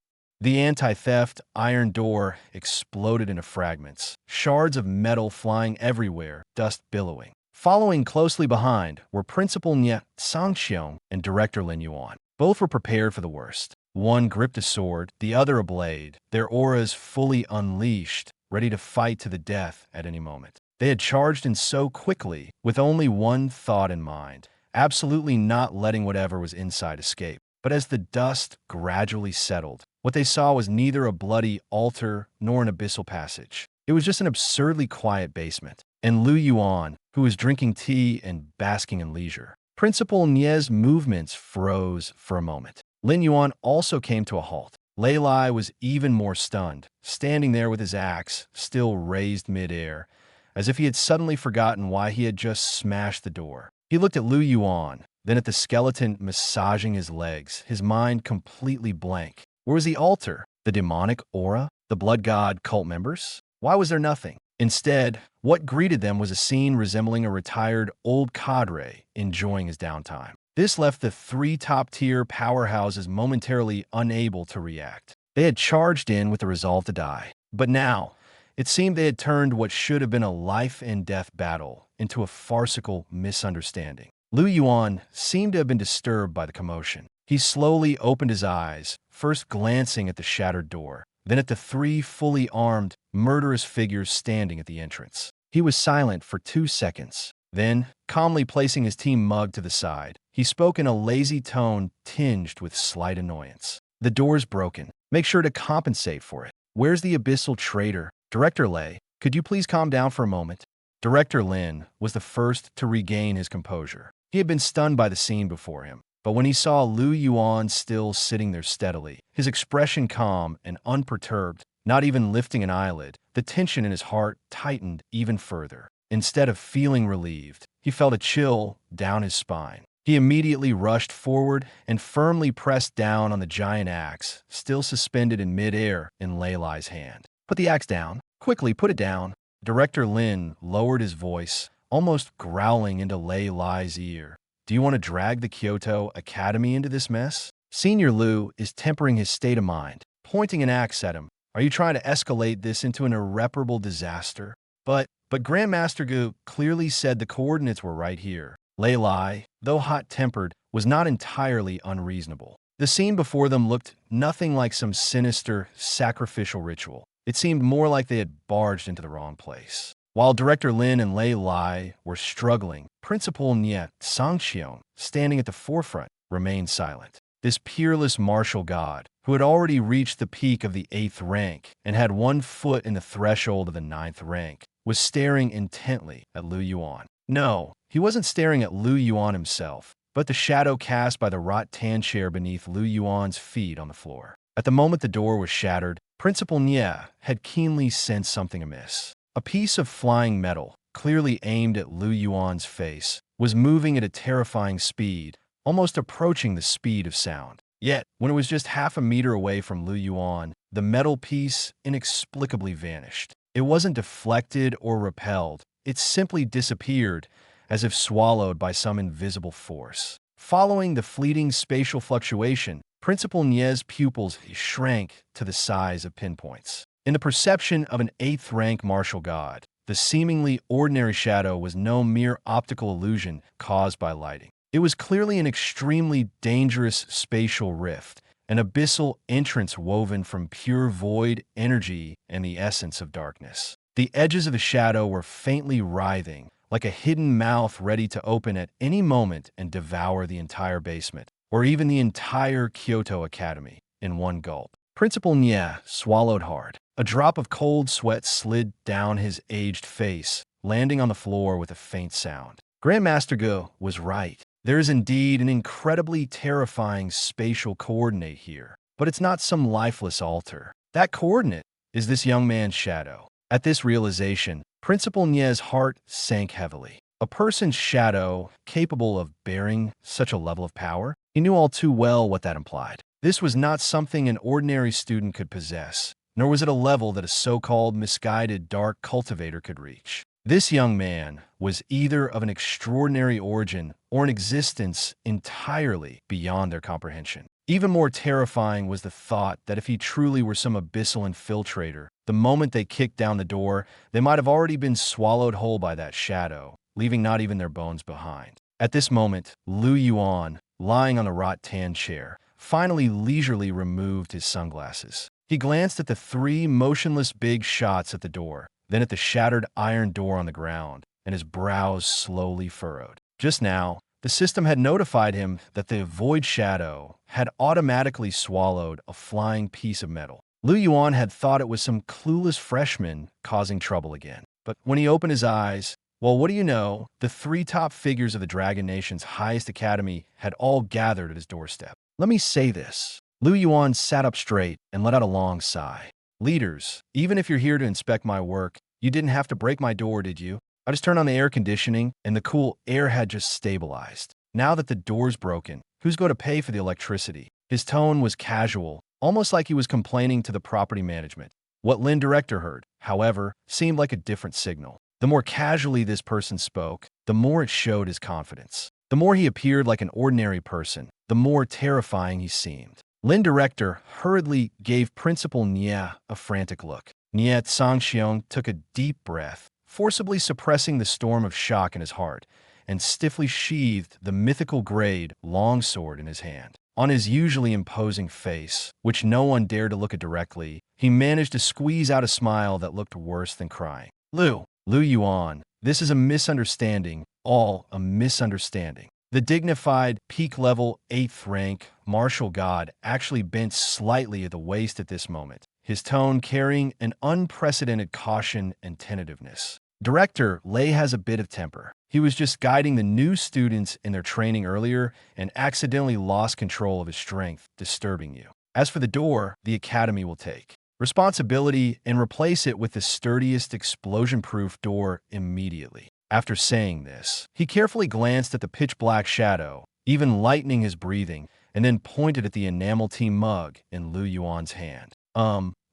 The anti-theft iron door exploded into fragments, shards of metal flying everywhere, dust billowing. Following closely behind were Principal Niet Sangxiong and Director Lin Yuan. Both were prepared for the worst. One gripped a sword, the other a blade, their auras fully unleashed, ready to fight to the death at any moment. They had charged in so quickly, with only one thought in mind, absolutely not letting whatever was inside escape. But as the dust gradually settled, what they saw was neither a bloody altar nor an abyssal passage. It was just an absurdly quiet basement, and Yuan, who was drinking tea and basking in leisure. Principal Nie's movements froze for a moment. Lin Yuan also came to a halt. Lei was even more stunned, standing there with his axe still raised midair, as if he had suddenly forgotten why he had just smashed the door. He looked at Yuan, then at the skeleton massaging his legs, his mind completely blank. Where was the altar? The demonic aura? The blood god cult members? Why was there nothing? Instead, what greeted them was a scene resembling a retired old cadre enjoying his downtime. This left the 3 top-tier powerhouses momentarily unable to react. They had charged in with the resolve to die. But now, it seemed they had turned what should have been a life-and-death battle into a farcical misunderstanding. Yuan seemed to have been disturbed by the commotion. He slowly opened his eyes, first glancing at the shattered door, then at the 3 fully armed, murderous figures standing at the entrance. He was silent for 2 seconds. Then, calmly placing his tea mug to the side, he spoke in a lazy tone tinged with slight annoyance. The door's broken. Make sure to compensate for it. Where's the abyssal traitor? Director Lei, could you please calm down for a moment? Director Lin was the first to regain his composure. He had been stunned by the scene before him, but when he saw Yuan still sitting there steadily, his expression calm and unperturbed, not even lifting an eyelid. The tension in his heart tightened even further. Instead of feeling relieved, he felt a chill down his spine. He immediately rushed forward and firmly pressed down on the giant axe, still suspended in midair in Lei Lai's hand. "Put the axe down. Quickly, put it down." Director Lin lowered his voice, almost growling into Lei Lai's ear. "Do you want to drag the Kyoto Academy into this mess?" Senior Liu is tempering his state of mind, pointing an axe at him. "Are you trying to escalate this into an irreparable disaster?" But Grandmaster Gu clearly said the coordinates were right here. Lei Lai, though hot-tempered, was not entirely unreasonable. The scene before them looked nothing like some sinister, sacrificial ritual. It seemed more like they had barged into the wrong place. While Director Lin and Lei Lai were struggling, Principal Nie Sangxiong, standing at the forefront, remained silent. This peerless martial god, who had already reached the peak of the 8th rank and had one foot in the threshold of the 9th rank, was staring intently at Lu Yuan. No, he wasn't staring at Lu Yuan himself, but the shadow cast by the wrought tan chair beneath Lu Yuan's feet on the floor. At the moment the door was shattered, Principal Nie had keenly sensed something amiss. A piece of flying metal, clearly aimed at Lu Yuan's face, was moving at a terrifying speed, almost approaching the speed of sound. Yet, when it was just half a meter away from Lu Yuan, the metal piece inexplicably vanished. It wasn't deflected or repelled. It simply disappeared, as if swallowed by some invisible force. Following the fleeting spatial fluctuation, Principal Nie's pupils shrank to the size of pinpoints. In the perception of an 8th rank martial god, the seemingly ordinary shadow was no mere optical illusion caused by lighting. It was clearly an extremely dangerous spatial rift, an abyssal entrance woven from pure void energy and the essence of darkness. The edges of the shadow were faintly writhing, like a hidden mouth ready to open at any moment and devour the entire basement, or even the entire Kyoto Academy, in one gulp. Principal Nie swallowed hard. A drop of cold sweat slid down his aged face, landing on the floor with a faint sound. Grandmaster Gu was right. There is indeed an incredibly terrifying spatial coordinate here, but it's not some lifeless altar. That coordinate is this young man's shadow. At this realization, Principal Nie's heart sank heavily. A person's shadow capable of bearing such a level of power? He knew all too well what that implied. This was not something an ordinary student could possess, nor was it a level that a so-called misguided dark cultivator could reach. This young man was either of an extraordinary origin or an existence entirely beyond their comprehension. Even more terrifying was the thought that if he truly were some abyssal infiltrator, the moment they kicked down the door, they might have already been swallowed whole by that shadow, leaving not even their bones behind. At this moment, Lu Yuan, lying on the wrought tan chair, finally leisurely removed his sunglasses. He glanced at the 3 motionless big shots at the door, then at the shattered iron door on the ground, and his brows slowly furrowed. Just now, the system had notified him that the void shadow had automatically swallowed a flying piece of metal. Lu Yuan had thought it was some clueless freshman causing trouble again. But when he opened his eyes, well, what do you know, the 3 top figures of the Dragon Nation's highest academy had all gathered at his doorstep. Let me say this. Lu Yuan sat up straight and let out a long sigh. "Leaders, even if you're here to inspect my work, you didn't have to break my door, did you? I just turned on the air conditioning, and the cool air had just stabilized. Now that the door's broken, who's going to pay for the electricity?" His tone was casual, almost like he was complaining to the property management. What Lin Director heard, however, seemed like a different signal. The more casually this person spoke, the more it showed his confidence. The more he appeared like an ordinary person, the more terrifying he seemed. Lin Director hurriedly gave Principal Nie a frantic look. Nie Sangxiong took a deep breath, forcibly suppressing the storm of shock in his heart, and stiffly sheathed the mythical grade longsword in his hand. On his usually imposing face, which no one dared to look at directly, he managed to squeeze out a smile that looked worse than crying. Lu Yuan, this is a misunderstanding, all a misunderstanding." The dignified, peak-level 8th rank martial god actually bent slightly at the waist at this moment, his tone carrying an unprecedented caution and tentativeness. "Director Lei has a bit of temper. He was just guiding the new students in their training earlier and accidentally lost control of his strength, disturbing you. As for the door, the academy will take." responsibility and replace it with the sturdiest explosion-proof door immediately. After saying this, he carefully glanced at the pitch-black shadow, even lightening his breathing, and then pointed at the enamel tea mug in Lu Yuan's hand.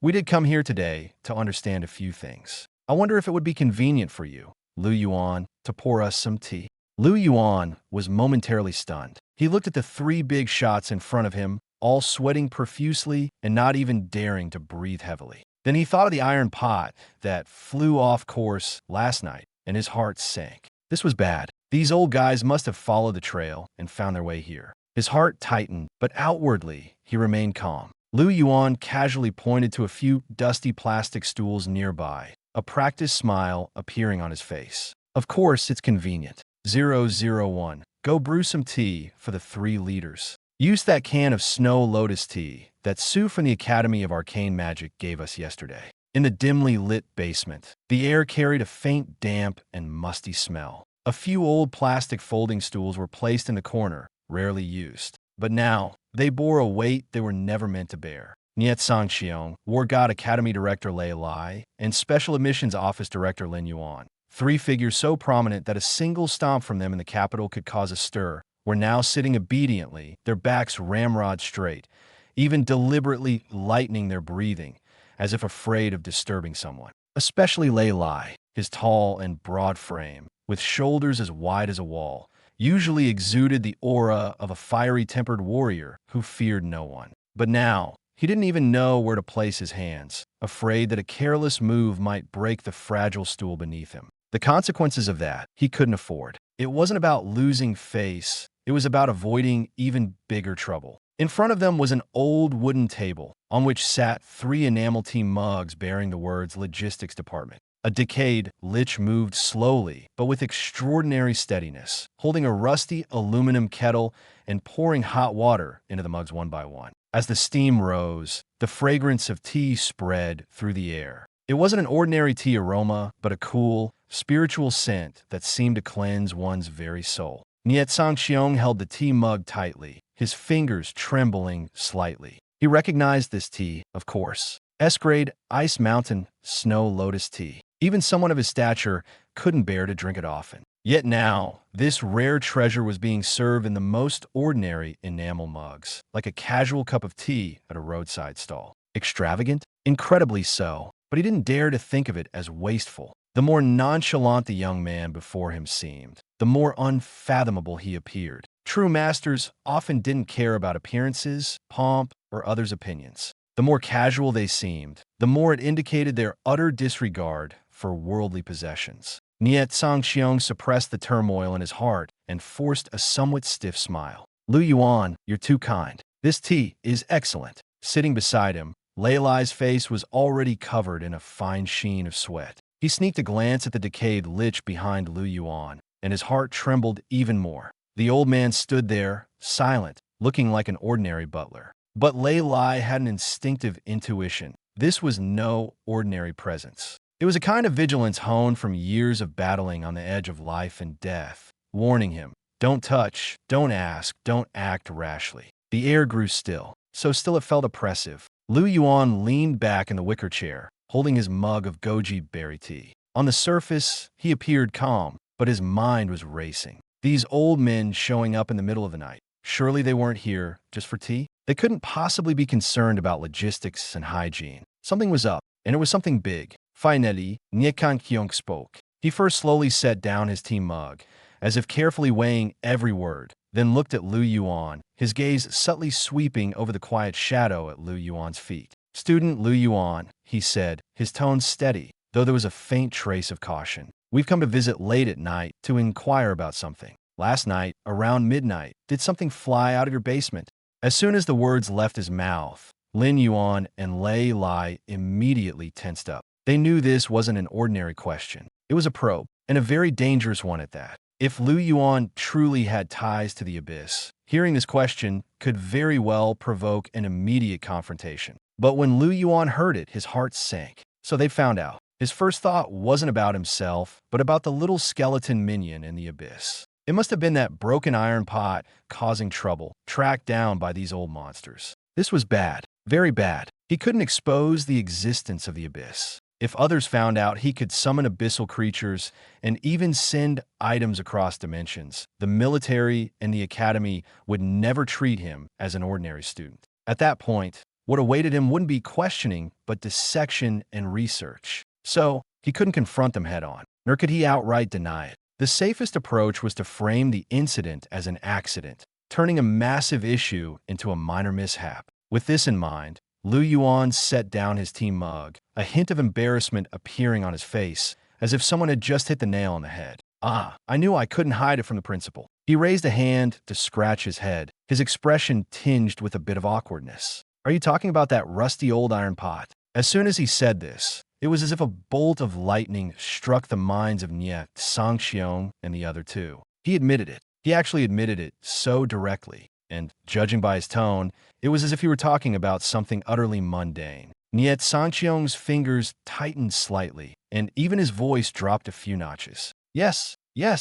We did come here today to understand a few things. I wonder if it would be convenient for you, Lu Yuan, to pour us some tea." Lu Yuan was momentarily stunned. He looked at the 3 big shots in front of him, all sweating profusely and not even daring to breathe heavily. Then he thought of the iron pot that flew off course last night, and his heart sank. This was bad. These old guys must have followed the trail and found their way here. His heart tightened, but outwardly, he remained calm. Lu Yuan casually pointed to a few dusty plastic stools nearby, a practiced smile appearing on his face. "Of course, it's convenient. 001. Go brew some tea for the 3 leaders. Use that can of snow lotus tea that Sue from the Academy of Arcane Magic gave us yesterday." In the dimly lit basement, the air carried a faint damp and musty smell. A few old plastic folding stools were placed in the corner, rarely used. But now, they bore a weight they were never meant to bear. Niet Sangxiong, War God Academy Director Lei Lai, and Special Admissions Office Director Lin Yuan, 3 figures so prominent that a single stomp from them in the capital could cause a stir, were now sitting obediently, their backs ramrod straight, even deliberately lightening their breathing, as if afraid of disturbing someone. Especially Lei Lai, his tall and broad frame, with shoulders as wide as a wall, usually exuded the aura of a fiery-tempered warrior who feared no one. But now, he didn't even know where to place his hands, afraid that a careless move might break the fragile stool beneath him. The consequences of that he couldn't afford. It wasn't about losing face, it was about avoiding even bigger trouble. In front of them was an old wooden table, on which sat 3 enamel tea mugs bearing the words Logistics Department. A decayed lich moved slowly, but with extraordinary steadiness, holding a rusty aluminum kettle and pouring hot water into the mugs one by one. As the steam rose, the fragrance of tea spread through the air. It wasn't an ordinary tea aroma, but a cool, spiritual scent that seemed to cleanse one's very soul. Niet Sangxiong held the tea mug tightly, his fingers trembling slightly. He recognized this tea, of course. S-grade, Ice Mountain, Snow Lotus tea. Even someone of his stature couldn't bear to drink it often. Yet now, this rare treasure was being served in the most ordinary enamel mugs, like a casual cup of tea at a roadside stall. Extravagant? Incredibly so, but he didn't dare to think of it as wasteful. The more nonchalant the young man before him seemed, the more unfathomable he appeared. True masters often didn't care about appearances, pomp, or others' opinions. The more casual they seemed, the more it indicated their utter disregard for worldly possessions. Niet Sangxiong suppressed the turmoil in his heart and forced a somewhat stiff smile. "Lu Yuan, you're too kind. This tea is excellent." Sitting beside him, Lei Lai's face was already covered in a fine sheen of sweat. He sneaked a glance at the decayed lich behind Lu Yuan, and his heart trembled even more. The old man stood there, silent, looking like an ordinary butler. But Lei Lai had an instinctive intuition. This was no ordinary presence. It was a kind of vigilance honed from years of battling on the edge of life and death, warning him, don't touch, don't ask, don't act rashly. The air grew still, so still it felt oppressive. Lu Yuan leaned back in the wicker chair, holding his mug of goji berry tea. On the surface, he appeared calm, but his mind was racing. These old men showing up in the middle of the night. Surely they weren't here just for tea? They couldn't possibly be concerned about logistics and hygiene. Something was up, and it was something big. Finally, Niet Sangxiong spoke. He first slowly set down his tea mug, as if carefully weighing every word, then looked at Lu Yuan, his gaze subtly sweeping over the quiet shadow at Lu Yuan's feet. "Student Lu Yuan," he said, his tone steady, though there was a faint trace of caution. "We've come to visit late at night to inquire about something. Last night, around midnight, did something fly out of your basement?" As soon as the words left his mouth, Lin Yuan and Lei Lai immediately tensed up. They knew this wasn't an ordinary question. It was a probe, and a very dangerous one at that. If Lu Yuan truly had ties to the Abyss, hearing this question could very well provoke an immediate confrontation. But when Lu Yuan heard it, his heart sank. So they found out. His first thought wasn't about himself, but about the little skeleton minion in the Abyss. It must have been that broken iron pot causing trouble, tracked down by these old monsters. This was bad, very bad. He couldn't expose the existence of the abyss. If others found out, he could summon abyssal creatures and even send items across dimensions. The military and the academy would never treat him as an ordinary student. At that point, what awaited him wouldn't be questioning, but dissection and research. So, he couldn't confront them head-on, nor could he outright deny it. The safest approach was to frame the incident as an accident, turning a massive issue into a minor mishap. With this in mind, Yuan set down his tea mug, a hint of embarrassment appearing on his face, as if someone had just hit the nail on the head. I knew I couldn't hide it from the principal. He raised a hand to scratch his head, his expression tinged with a bit of awkwardness. Are you talking about that rusty old iron pot? As soon as he said this, it was as if a bolt of lightning struck the minds of Nie, Sangxiong, and the other two. He admitted it. He actually admitted it so directly, and, judging by his tone, it was as if he were talking about something utterly mundane. Nie Sangxiong's fingers tightened slightly, and even his voice dropped a few notches. Yes,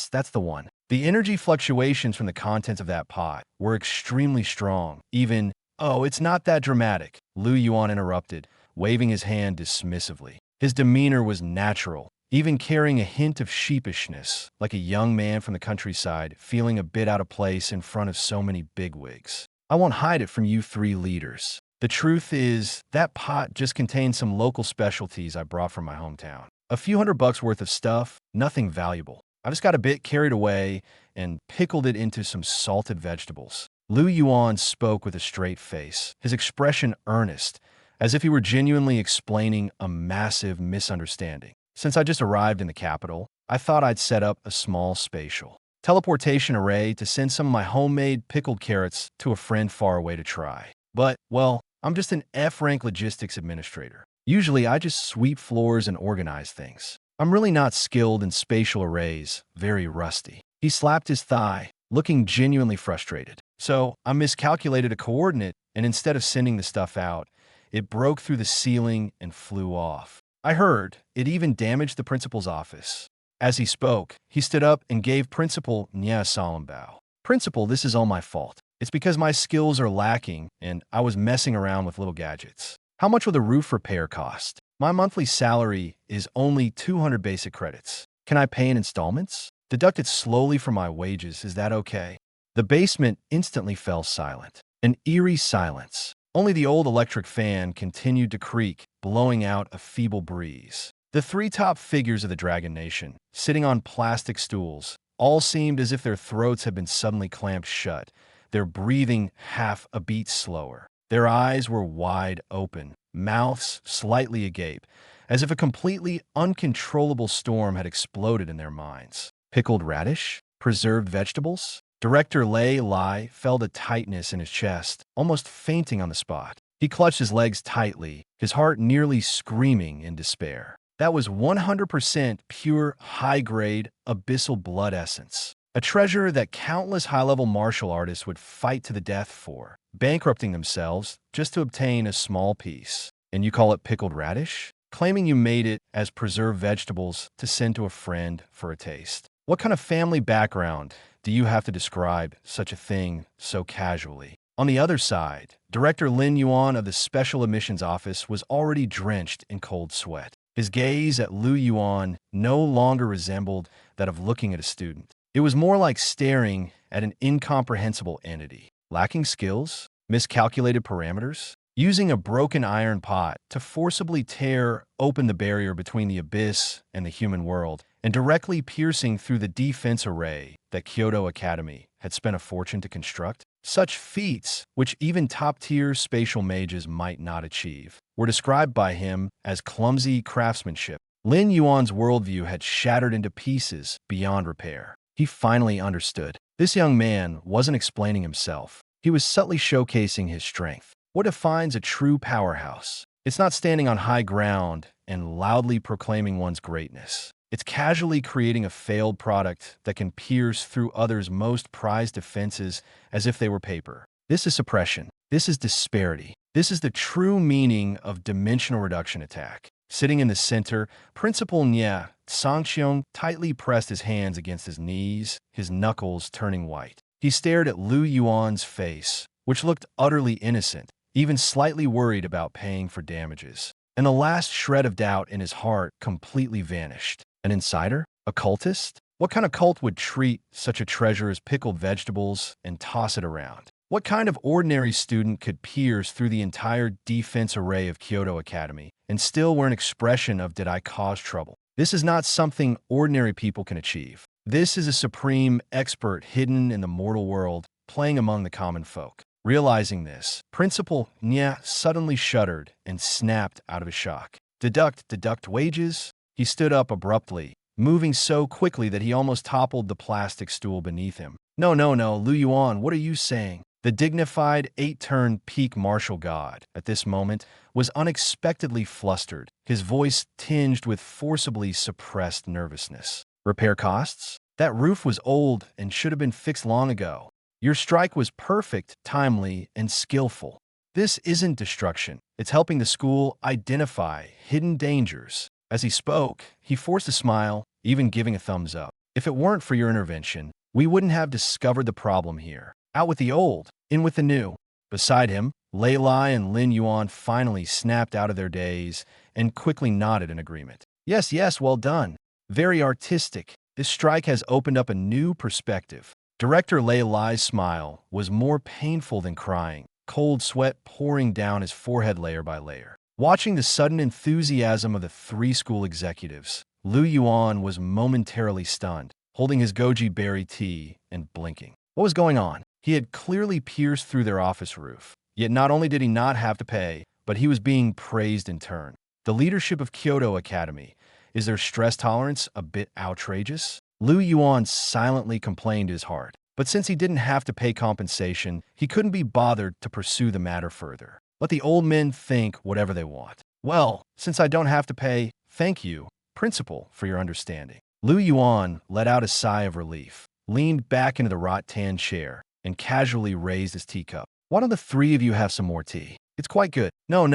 that's the one. The energy fluctuations from the contents of that pot were extremely strong. Even, "Oh, it's not that dramatic," Yuan interrupted, waving his hand dismissively. His demeanor was natural, even carrying a hint of sheepishness, like a young man from the countryside feeling a bit out of place in front of so many bigwigs. "I won't hide it from you three leaders. The truth is, that pot just contains some local specialties I brought from my hometown. A few $100 worth of stuff, nothing valuable. I just got a bit carried away and pickled it into some salted vegetables." Yuan spoke with a straight face, his expression earnest, as if he were genuinely explaining a massive misunderstanding. "Since I just arrived in the capital, I thought I'd set up a small spatial teleportation array to send some of my homemade pickled carrots to a friend far away to try. But, well, I'm just an F-rank logistics administrator. Usually I just sweep floors and organize things. I'm really not skilled in spatial arrays, very rusty." He slapped his thigh, looking genuinely frustrated. "So, I miscalculated a coordinate, and instead of sending the stuff out, it broke through the ceiling and flew off. I heard it even damaged the principal's office." As he spoke, he stood up and gave Principal Nie a solemn bow. "Principal, this is all my fault. It's because my skills are lacking and I was messing around with little gadgets. How much will the roof repair cost? My monthly salary is only 200 basic credits. Can I pay in installments? Deduct it slowly from my wages, is that okay?" The basement instantly fell silent. An eerie silence. Only the old electric fan continued to creak, blowing out a feeble breeze. The three top figures of the Dragon Nation, sitting on plastic stools, all seemed as if their throats had been suddenly clamped shut, their breathing half a beat slower. Their eyes were wide open, mouths slightly agape, as if a completely uncontrollable storm had exploded in their minds. Pickled radish? Preserved vegetables? Director Lai felt a tightness in his chest, almost fainting on the spot. He clutched his legs tightly, his heart nearly screaming in despair. That was 100% pure, high-grade, abyssal blood essence. A treasure that countless high-level martial artists would fight to the death for, bankrupting themselves just to obtain a small piece. And you call it pickled radish? Claiming you made it as preserved vegetables to send to a friend for a taste. What kind of family background do you have to describe such a thing so casually? On the other side, Director Yuan of the Special Admissions Office was already drenched in cold sweat. His gaze at Yuan no longer resembled that of looking at a student. It was more like staring at an incomprehensible entity. Lacking skills? Miscalculated parameters? Using a broken iron pot to forcibly tear open the barrier between the abyss and the human world, and directly piercing through the defense array that Kyoto Academy had spent a fortune to construct? Such feats, which even top-tier spatial mages might not achieve, were described by him as clumsy craftsmanship. Yuan's worldview had shattered into pieces beyond repair. He finally understood. This young man wasn't explaining himself. He was subtly showcasing his strength. What defines a true powerhouse? It's not standing on high ground and loudly proclaiming one's greatness. It's casually creating a failed product that can pierce through others' most prized defenses as if they were paper. This is suppression. This is disparity. This is the true meaning of dimensional reduction attack. Sitting in the center, Principal Nie Sangxiong tightly pressed his hands against his knees, his knuckles turning white. He stared at Yuan's face, which looked utterly innocent, even slightly worried about paying for damages. And the last shred of doubt in his heart completely vanished. An insider? A cultist? What kind of cult would treat such a treasure as pickled vegetables and toss it around? What kind of ordinary student could pierce through the entire defense array of Kyoto Academy and still wear an expression of "did I cause trouble"? This is not something ordinary people can achieve. This is a supreme expert hidden in the mortal world, playing among the common folk. Realizing this, Principal Nya suddenly shuddered and snapped out of his shock. Deduct wages? He stood up abruptly, moving so quickly that he almost toppled the plastic stool beneath him. No, Lu Yuan, what are you saying? The dignified, 8-turn peak martial god, at this moment, was unexpectedly flustered, his voice tinged with forcibly suppressed nervousness. Repair costs? That roof was old and should have been fixed long ago. Your strike was perfect, timely, and skillful. This isn't destruction. It's helping the school identify hidden dangers. As he spoke, he forced a smile, even giving a thumbs up. If it weren't for your intervention, we wouldn't have discovered the problem here. Out with the old, in with the new. Beside him, Lei Lai and Lin Yuan finally snapped out of their daze and quickly nodded in agreement. Yes, well done. Very artistic. This strike has opened up a new perspective. Director Lei Lai's smile was more painful than crying, cold sweat pouring down his forehead layer by layer. Watching the sudden enthusiasm of the 3 school executives, Lu Yuan was momentarily stunned, holding his goji berry tea and blinking. What was going on? He had clearly pierced through their office roof. Yet not only did he not have to pay, but he was being praised in turn. The leadership of Kyoto Academy. Is their stress tolerance a bit outrageous? Lu Yuan silently complained his heart. But since he didn't have to pay compensation, he couldn't be bothered to pursue the matter further. Let the old men think whatever they want. Well, since I don't have to pay, thank you, Principal, for your understanding. Lu Yuan let out a sigh of relief, leaned back into the rattan chair, and casually raised his teacup. Why don't the 3 of you have some more tea? It's quite good. No,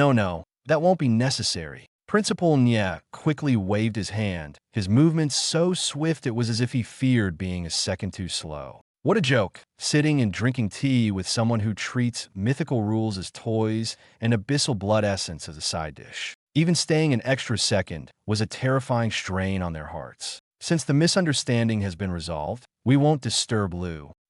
that won't be necessary. Principal Nya quickly waved his hand, his movements so swift it was as if he feared being a second too slow. What a joke, sitting and drinking tea with someone who treats mythical rules as toys and abyssal blood essence as a side dish. Even staying an extra second was a terrifying strain on their hearts. Since the misunderstanding has been resolved, we won't disturb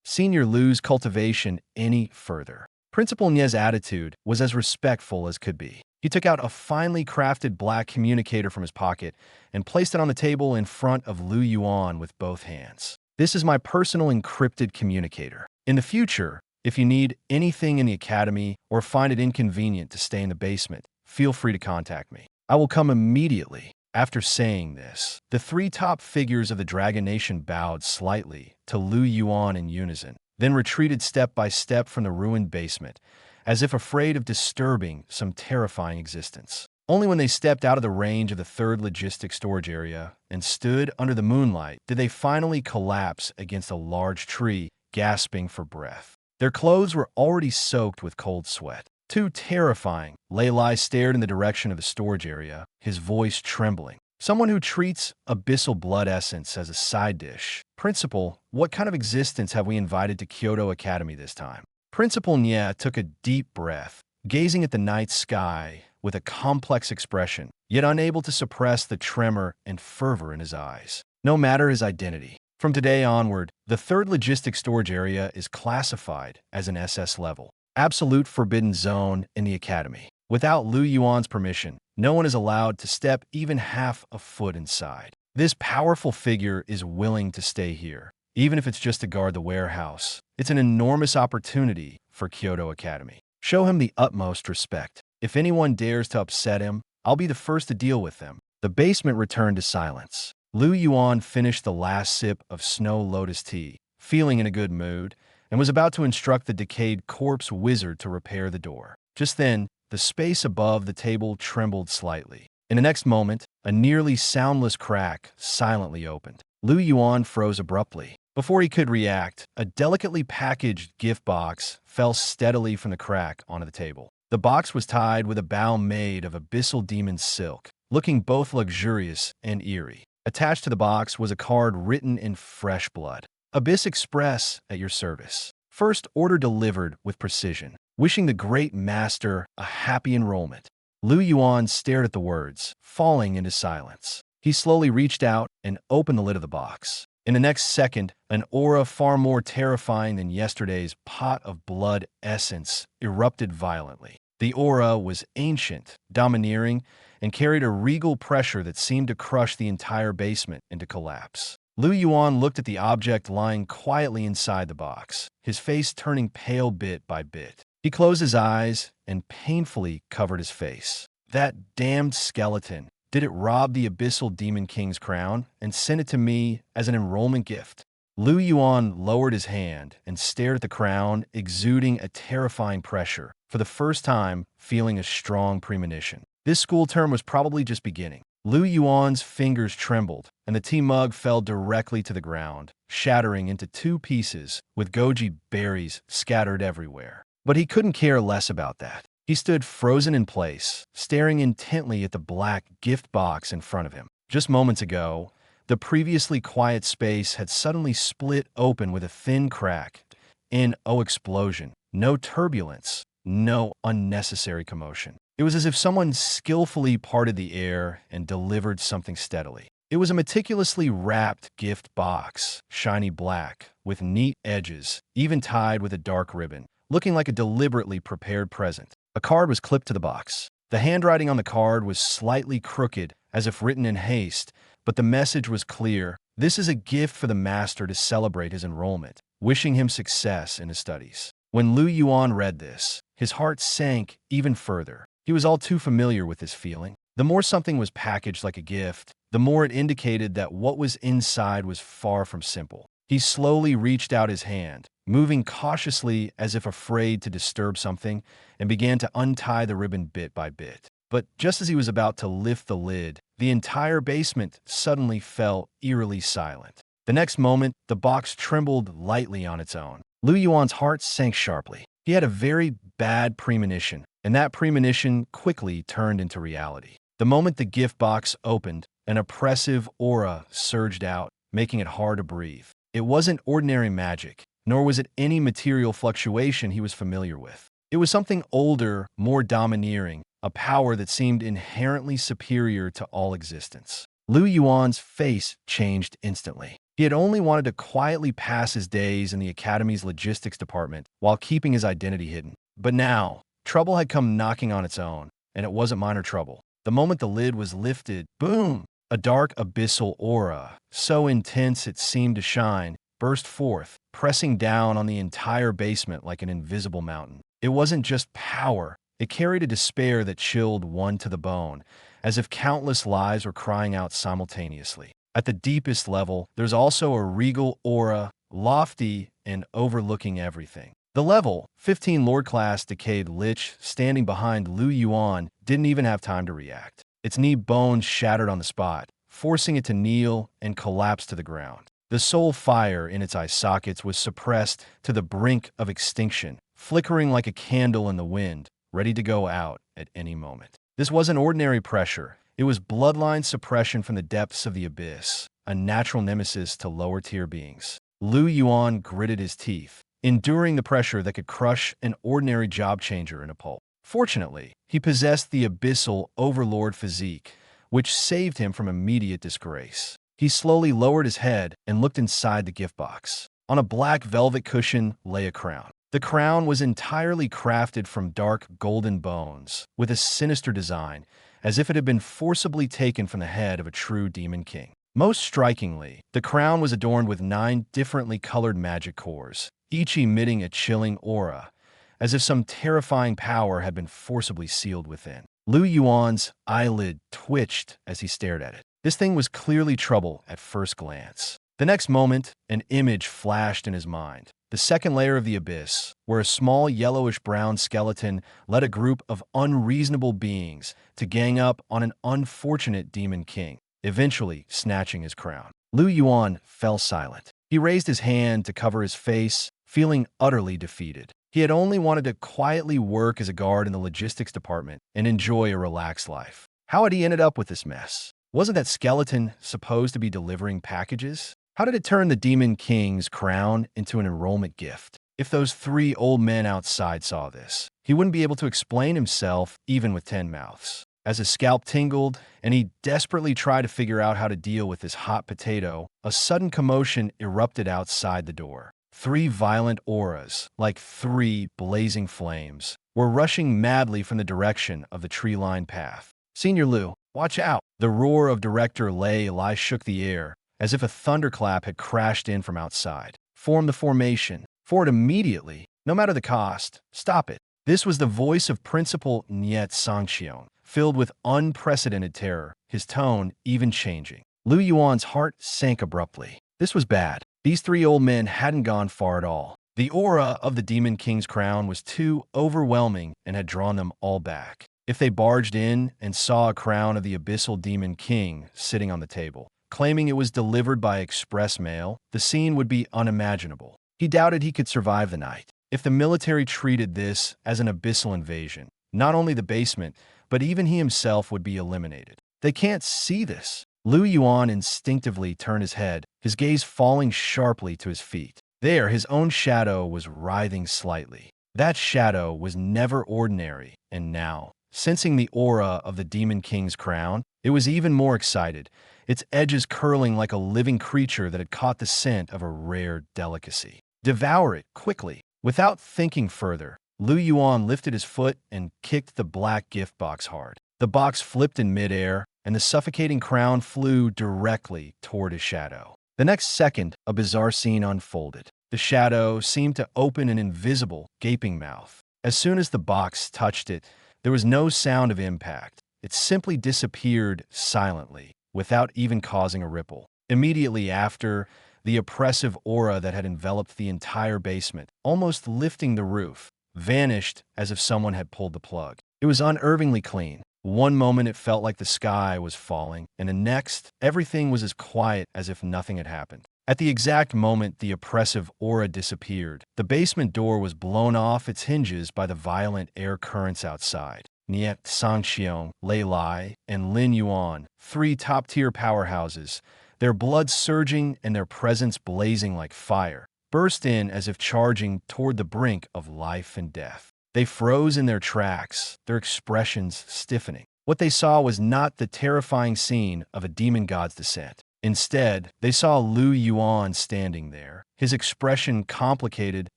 Senior Lu's cultivation any further. Principal Nye's attitude was as respectful as could be. He took out a finely crafted black communicator from his pocket and placed it on the table in front of Lu Yuan with both hands. This is my personal encrypted communicator. In the future, if you need anything in the academy or find it inconvenient to stay in the basement, feel free to contact me. I will come immediately. After saying this, the 3 top figures of the Dragon Nation bowed slightly to Lu Yuan in unison, then retreated step by step from the ruined basement, as if afraid of disturbing some terrifying existence. Only when they stepped out of the range of the 3rd logistics storage area and stood under the moonlight did they finally collapse against a large tree, gasping for breath. Their clothes were already soaked with cold sweat. Too terrifying, Lei Lai stared in the direction of the storage area, his voice trembling. Someone who treats abyssal blood essence as a side dish. Principal, what kind of existence have we invited to Kyoto Academy this time? Principal Nya took a deep breath, gazing at the night sky with a complex expression, yet unable to suppress the tremor and fervor in his eyes. No matter his identity. From today onward, the 3rd logistics storage area is classified as an SS level. Absolute forbidden zone in the academy. Without Lu Yuan's permission, no one is allowed to step even half a foot inside. This powerful figure is willing to stay here, even if it's just to guard the warehouse. It's an enormous opportunity for Kyoto Academy. Show him the utmost respect. If anyone dares to upset him, I'll be the first to deal with them. The basement returned to silence. Lu Yuan finished the last sip of Snow Lotus tea, feeling in a good mood, and was about to instruct the decayed corpse wizard to repair the door. Just then, the space above the table trembled slightly. In the next moment, a nearly soundless crack silently opened. Lu Yuan froze abruptly. Before he could react, a delicately packaged gift box fell steadily from the crack onto the table. The box was tied with a bow made of abyssal demon silk, looking both luxurious and eerie. Attached to the box was a card written in fresh blood. Abyss Express at your service. First order delivered with precision. wishing the great master a happy enrollment. Lu Yuan stared at the words, falling into silence. He slowly reached out and opened the lid of the box. In the next second, an aura far more terrifying than yesterday's pot of blood essence erupted violently. The aura was ancient, domineering, and carried a regal pressure that seemed to crush the entire basement into collapse. Lu Yuan looked at the object lying quietly inside the box, his face turning pale bit by bit. He closed his eyes and painfully covered his face. That damned skeleton. Did it rob the Abyssal Demon King's crown and send it to me as an enrollment gift? Lu Yuan lowered his hand and stared at the crown, exuding a terrifying pressure, for the first time feeling a strong premonition. This school term was probably just beginning. Lu Yuan's fingers trembled, and the tea mug fell directly to the ground, shattering into 2 pieces, with goji berries scattered everywhere. But he couldn't care less about that. He stood frozen in place, staring intently at the black gift box in front of him. Just moments ago, the previously quiet space had suddenly split open with a thin crack. No explosion, no turbulence, no unnecessary commotion. It was as if someone skillfully parted the air and delivered something steadily. It was a meticulously wrapped gift box, shiny black, with neat edges, even tied with a dark ribbon, looking like a deliberately prepared present. A card was clipped to the box. The handwriting on the card was slightly crooked, as if written in haste, but the message was clear. This is a gift for the master to celebrate his enrollment, wishing him success in his studies. When Lu Yuan read this, his heart sank even further. He was all too familiar with this feeling. The more something was packaged like a gift, the more it indicated that what was inside was far from simple. He slowly reached out his hand, moving cautiously as if afraid to disturb something, and began to untie the ribbon bit by bit. But just as he was about to lift the lid, the entire basement suddenly fell eerily silent. The next moment, the box trembled lightly on its own. Lu Yuan's heart sank sharply. He had a very bad premonition, and that premonition quickly turned into reality. The moment the gift box opened, an oppressive aura surged out, making it hard to breathe. It wasn't ordinary magic, nor was it any material fluctuation he was familiar with. It was something older, more domineering, a power that seemed inherently superior to all existence. Lu Yuan's face changed instantly. He had only wanted to quietly pass his days in the Academy's logistics department while keeping his identity hidden. But now, trouble had come knocking on its own, and it wasn't minor trouble. The moment the lid was lifted, boom! A dark abyssal aura, so intense it seemed to shine, burst forth, pressing down on the entire basement like an invisible mountain. It wasn't just power. It carried a despair that chilled one to the bone, as if countless lives were crying out simultaneously. At the deepest level, there's also a regal aura, lofty and overlooking everything. The level, 15 Lord-class decayed lich standing behind Lu Yuan, didn't even have time to react. Its knee bones shattered on the spot, forcing it to kneel and collapse to the ground. The soul fire in its eye sockets was suppressed to the brink of extinction, flickering like a candle in the wind, ready to go out at any moment. This wasn't ordinary pressure. It was bloodline suppression from the depths of the abyss, a natural nemesis to lower-tier beings. Lu Yuan gritted his teeth, enduring the pressure that could crush an ordinary job changer in a pulp. Fortunately, he possessed the abyssal Overlord physique, which saved him from immediate disgrace. He slowly lowered his head and looked inside the gift box. On a black velvet cushion lay a crown. The crown was entirely crafted from dark golden bones, with a sinister design, as if it had been forcibly taken from the head of a true demon king. Most strikingly, the crown was adorned with 9 differently colored magic cores, each emitting a chilling aura, as if some terrifying power had been forcibly sealed within. Lu Yuan's eyelid twitched as he stared at it. This thing was clearly trouble at first glance. The next moment, an image flashed in his mind. The second layer of the abyss, where a small yellowish-brown skeleton led a group of unreasonable beings to gang up on an unfortunate demon king, eventually snatching his crown. Lu Yuan fell silent. He raised his hand to cover his face, feeling utterly defeated. He had only wanted to quietly work as a guard in the logistics department and enjoy a relaxed life. How had he ended up with this mess? Wasn't that skeleton supposed to be delivering packages? How did it turn the Demon King's crown into an enrollment gift? If those 3 old men outside saw this, he wouldn't be able to explain himself even with 10 mouths. As his scalp tingled and he desperately tried to figure out how to deal with this hot potato, a sudden commotion erupted outside the door. 3 violent auras, like 3 blazing flames, were rushing madly from the direction of the tree-lined path. "Senior Liu, watch out!" The roar of Director Lei shook the air, as if a thunderclap had crashed in from outside. "Form the formation. Forward immediately, no matter the cost. Stop it." This was the voice of Principal Niet Sangxiong, filled with unprecedented terror, his tone even changing. Lu Yuan's heart sank abruptly. This was bad. These 3 old men hadn't gone far at all. The aura of the Demon King's crown was too overwhelming and had drawn them all back. If they barged in and saw a crown of the Abyssal Demon King sitting on the table, claiming it was delivered by express mail, the scene would be unimaginable. He doubted he could survive the night. If the military treated this as an abyssal invasion, not only the basement, but even he himself would be eliminated. They can't see this. Lu Yuan instinctively turned his head, his gaze falling sharply to his feet. There, his own shadow was writhing slightly. That shadow was never ordinary, and now, sensing the aura of the Demon King's crown, it was even more excited, its edges curling like a living creature that had caught the scent of a rare delicacy. "Devour it, quickly." Without thinking further, Lu Yuan lifted his foot and kicked the black gift box hard. The box flipped in midair, and the suffocating crown flew directly toward his shadow. The next second, a bizarre scene unfolded. The shadow seemed to open an invisible, gaping mouth. As soon as the box touched it, there was no sound of impact. It simply disappeared silently, without even causing a ripple. Immediately after, the oppressive aura that had enveloped the entire basement, almost lifting the roof, vanished as if someone had pulled the plug. It was unnervingly clean. One moment it felt like the sky was falling, and the next, everything was as quiet as if nothing had happened. At the exact moment the oppressive aura disappeared, the basement door was blown off its hinges by the violent air currents outside. Niet Sangxiong, Lei Lai, and Lin Yuan, 3 top-tier powerhouses, their blood surging and their presence blazing like fire, burst in as if charging toward the brink of life and death. They froze in their tracks, their expressions stiffening. What they saw was not the terrifying scene of a demon god's descent. Instead, they saw Lu Yuan standing there, his expression complicated,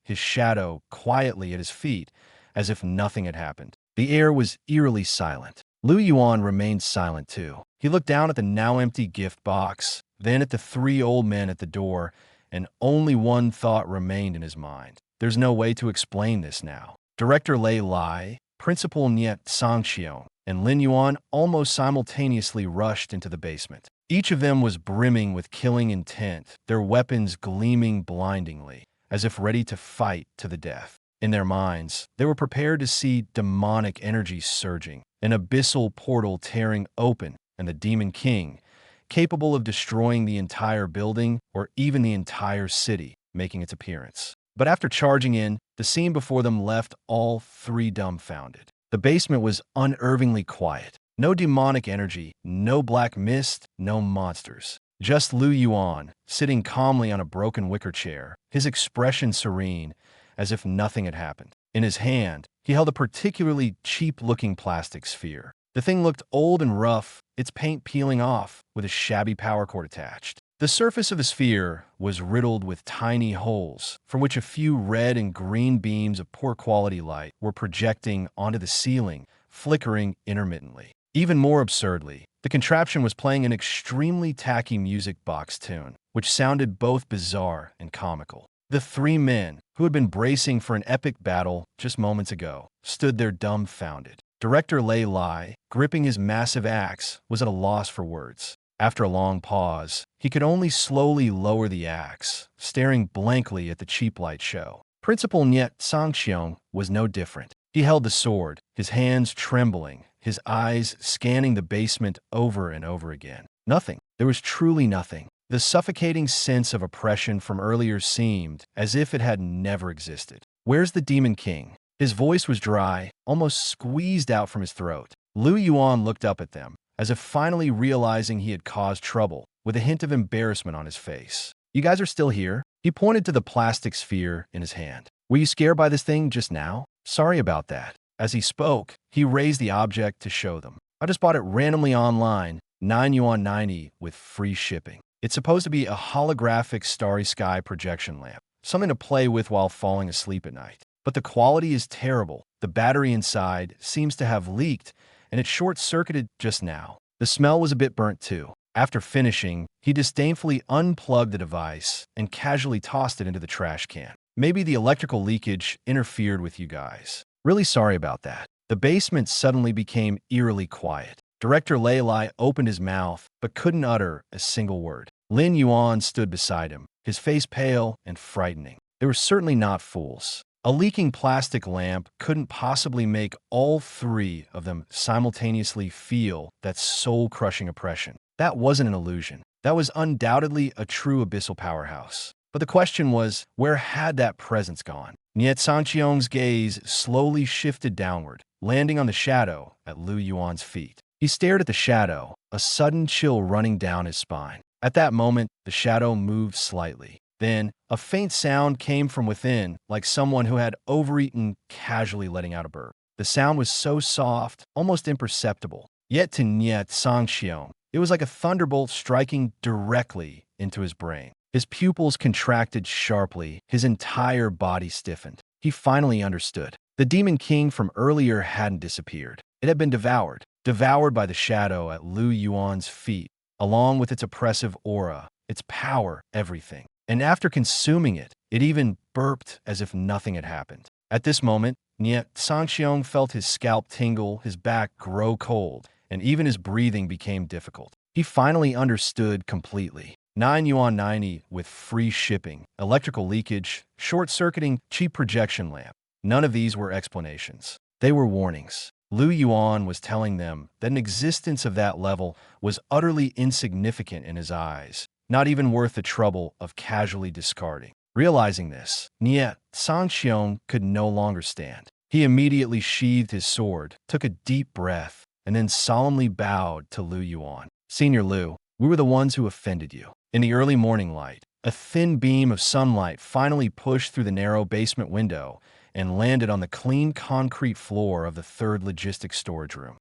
his shadow quietly at his feet, as if nothing had happened. The air was eerily silent. Lu Yuan remained silent too. He looked down at the now empty gift box, then at the 3 old men at the door, and only one thought remained in his mind. There's no way to explain this now. Director Lei Lai, Principal Niet Sangxiong, and Lin Yuan almost simultaneously rushed into the basement. Each of them was brimming with killing intent, their weapons gleaming blindingly, as if ready to fight to the death. In their minds, they were prepared to see demonic energy surging, an abyssal portal tearing open, and the Demon King, capable of destroying the entire building or even the entire city, making its appearance. But after charging in, the scene before them left all 3 dumbfounded. The basement was unnervingly quiet. No demonic energy, no black mist, no monsters. Just Lu Yuan, sitting calmly on a broken wicker chair, his expression serene, as if nothing had happened. In his hand, he held a particularly cheap-looking plastic sphere. The thing looked old and rough, its paint peeling off, with a shabby power cord attached. The surface of the sphere was riddled with tiny holes, from which a few red and green beams of poor quality light were projecting onto the ceiling, flickering intermittently. Even more absurdly, the contraption was playing an extremely tacky music box tune, which sounded both bizarre and comical. The 3 men, who had been bracing for an epic battle just moments ago, stood there dumbfounded. Director Lei Lai, gripping his massive axe, was at a loss for words. After a long pause, he could only slowly lower the axe, staring blankly at the cheap light show. Principal Niet Sangxiong was no different. He held the sword, his hands trembling, his eyes scanning the basement over and over again. Nothing. There was truly nothing. The suffocating sense of oppression from earlier seemed as if it had never existed. "Where's the Demon King?" His voice was dry, almost squeezed out from his throat. Lu Yuan looked up at them, as if finally realizing he had caused trouble, with a hint of embarrassment on his face. "You guys are still here?" He pointed to the plastic sphere in his hand. Were you scared by this thing just now? Sorry about that. As he spoke, he raised the object to show them. I just bought it randomly online, 9 Yuan 90 with free shipping. It's supposed to be a holographic starry sky projection lamp, something to play with while falling asleep at night. But the quality is terrible. The battery inside seems to have leaked, and it short-circuited just now. The smell was a bit burnt too. After finishing, he disdainfully unplugged the device and casually tossed it into the trash can. Maybe the electrical leakage interfered with you guys. Really sorry about that. The basement suddenly became eerily quiet. Director Leilai opened his mouth, but couldn't utter a single word. Lin Yuan stood beside him, his face pale and frightening. They were certainly not fools. A leaking plastic lamp couldn't possibly make all three of them simultaneously feel that soul-crushing oppression. That wasn't an illusion. That was undoubtedly a true abyssal powerhouse. But the question was, where had that presence gone? Niet Sangqiong's gaze slowly shifted downward, landing on the shadow at Lu Yuan's feet. He stared at the shadow, a sudden chill running down his spine. At that moment, the shadow moved slightly. Then, a faint sound came from within, like someone who had overeaten casually letting out a burp. The sound was so soft, almost imperceptible. Yet to Niet Sangqiong, it was like a thunderbolt striking directly into his brain. His pupils contracted sharply, his entire body stiffened. He finally understood. The Demon King from earlier hadn't disappeared. It had been devoured by the shadow at Lu Yuan's feet, along with its oppressive aura, its power, everything. And after consuming it, it even burped as if nothing had happened. At this moment, Niet Sangqiong felt his scalp tingle, his back grow cold, and even his breathing became difficult. He finally understood completely. 9 Yuan 90 with free shipping, electrical leakage, short-circuiting, cheap projection lamp. None of these were explanations. They were warnings. Lu Yuan was telling them that an existence of that level was utterly insignificant in his eyes, not even worth the trouble of casually discarding. Realizing this, Niet Sangqiong could no longer stand. He immediately sheathed his sword, took a deep breath, and then solemnly bowed to Lu Yuan. Senior Lu, we were the ones who offended you. In the early morning light, a thin beam of sunlight finally pushed through the narrow basement window and landed on the clean concrete floor of the third logistics storage room.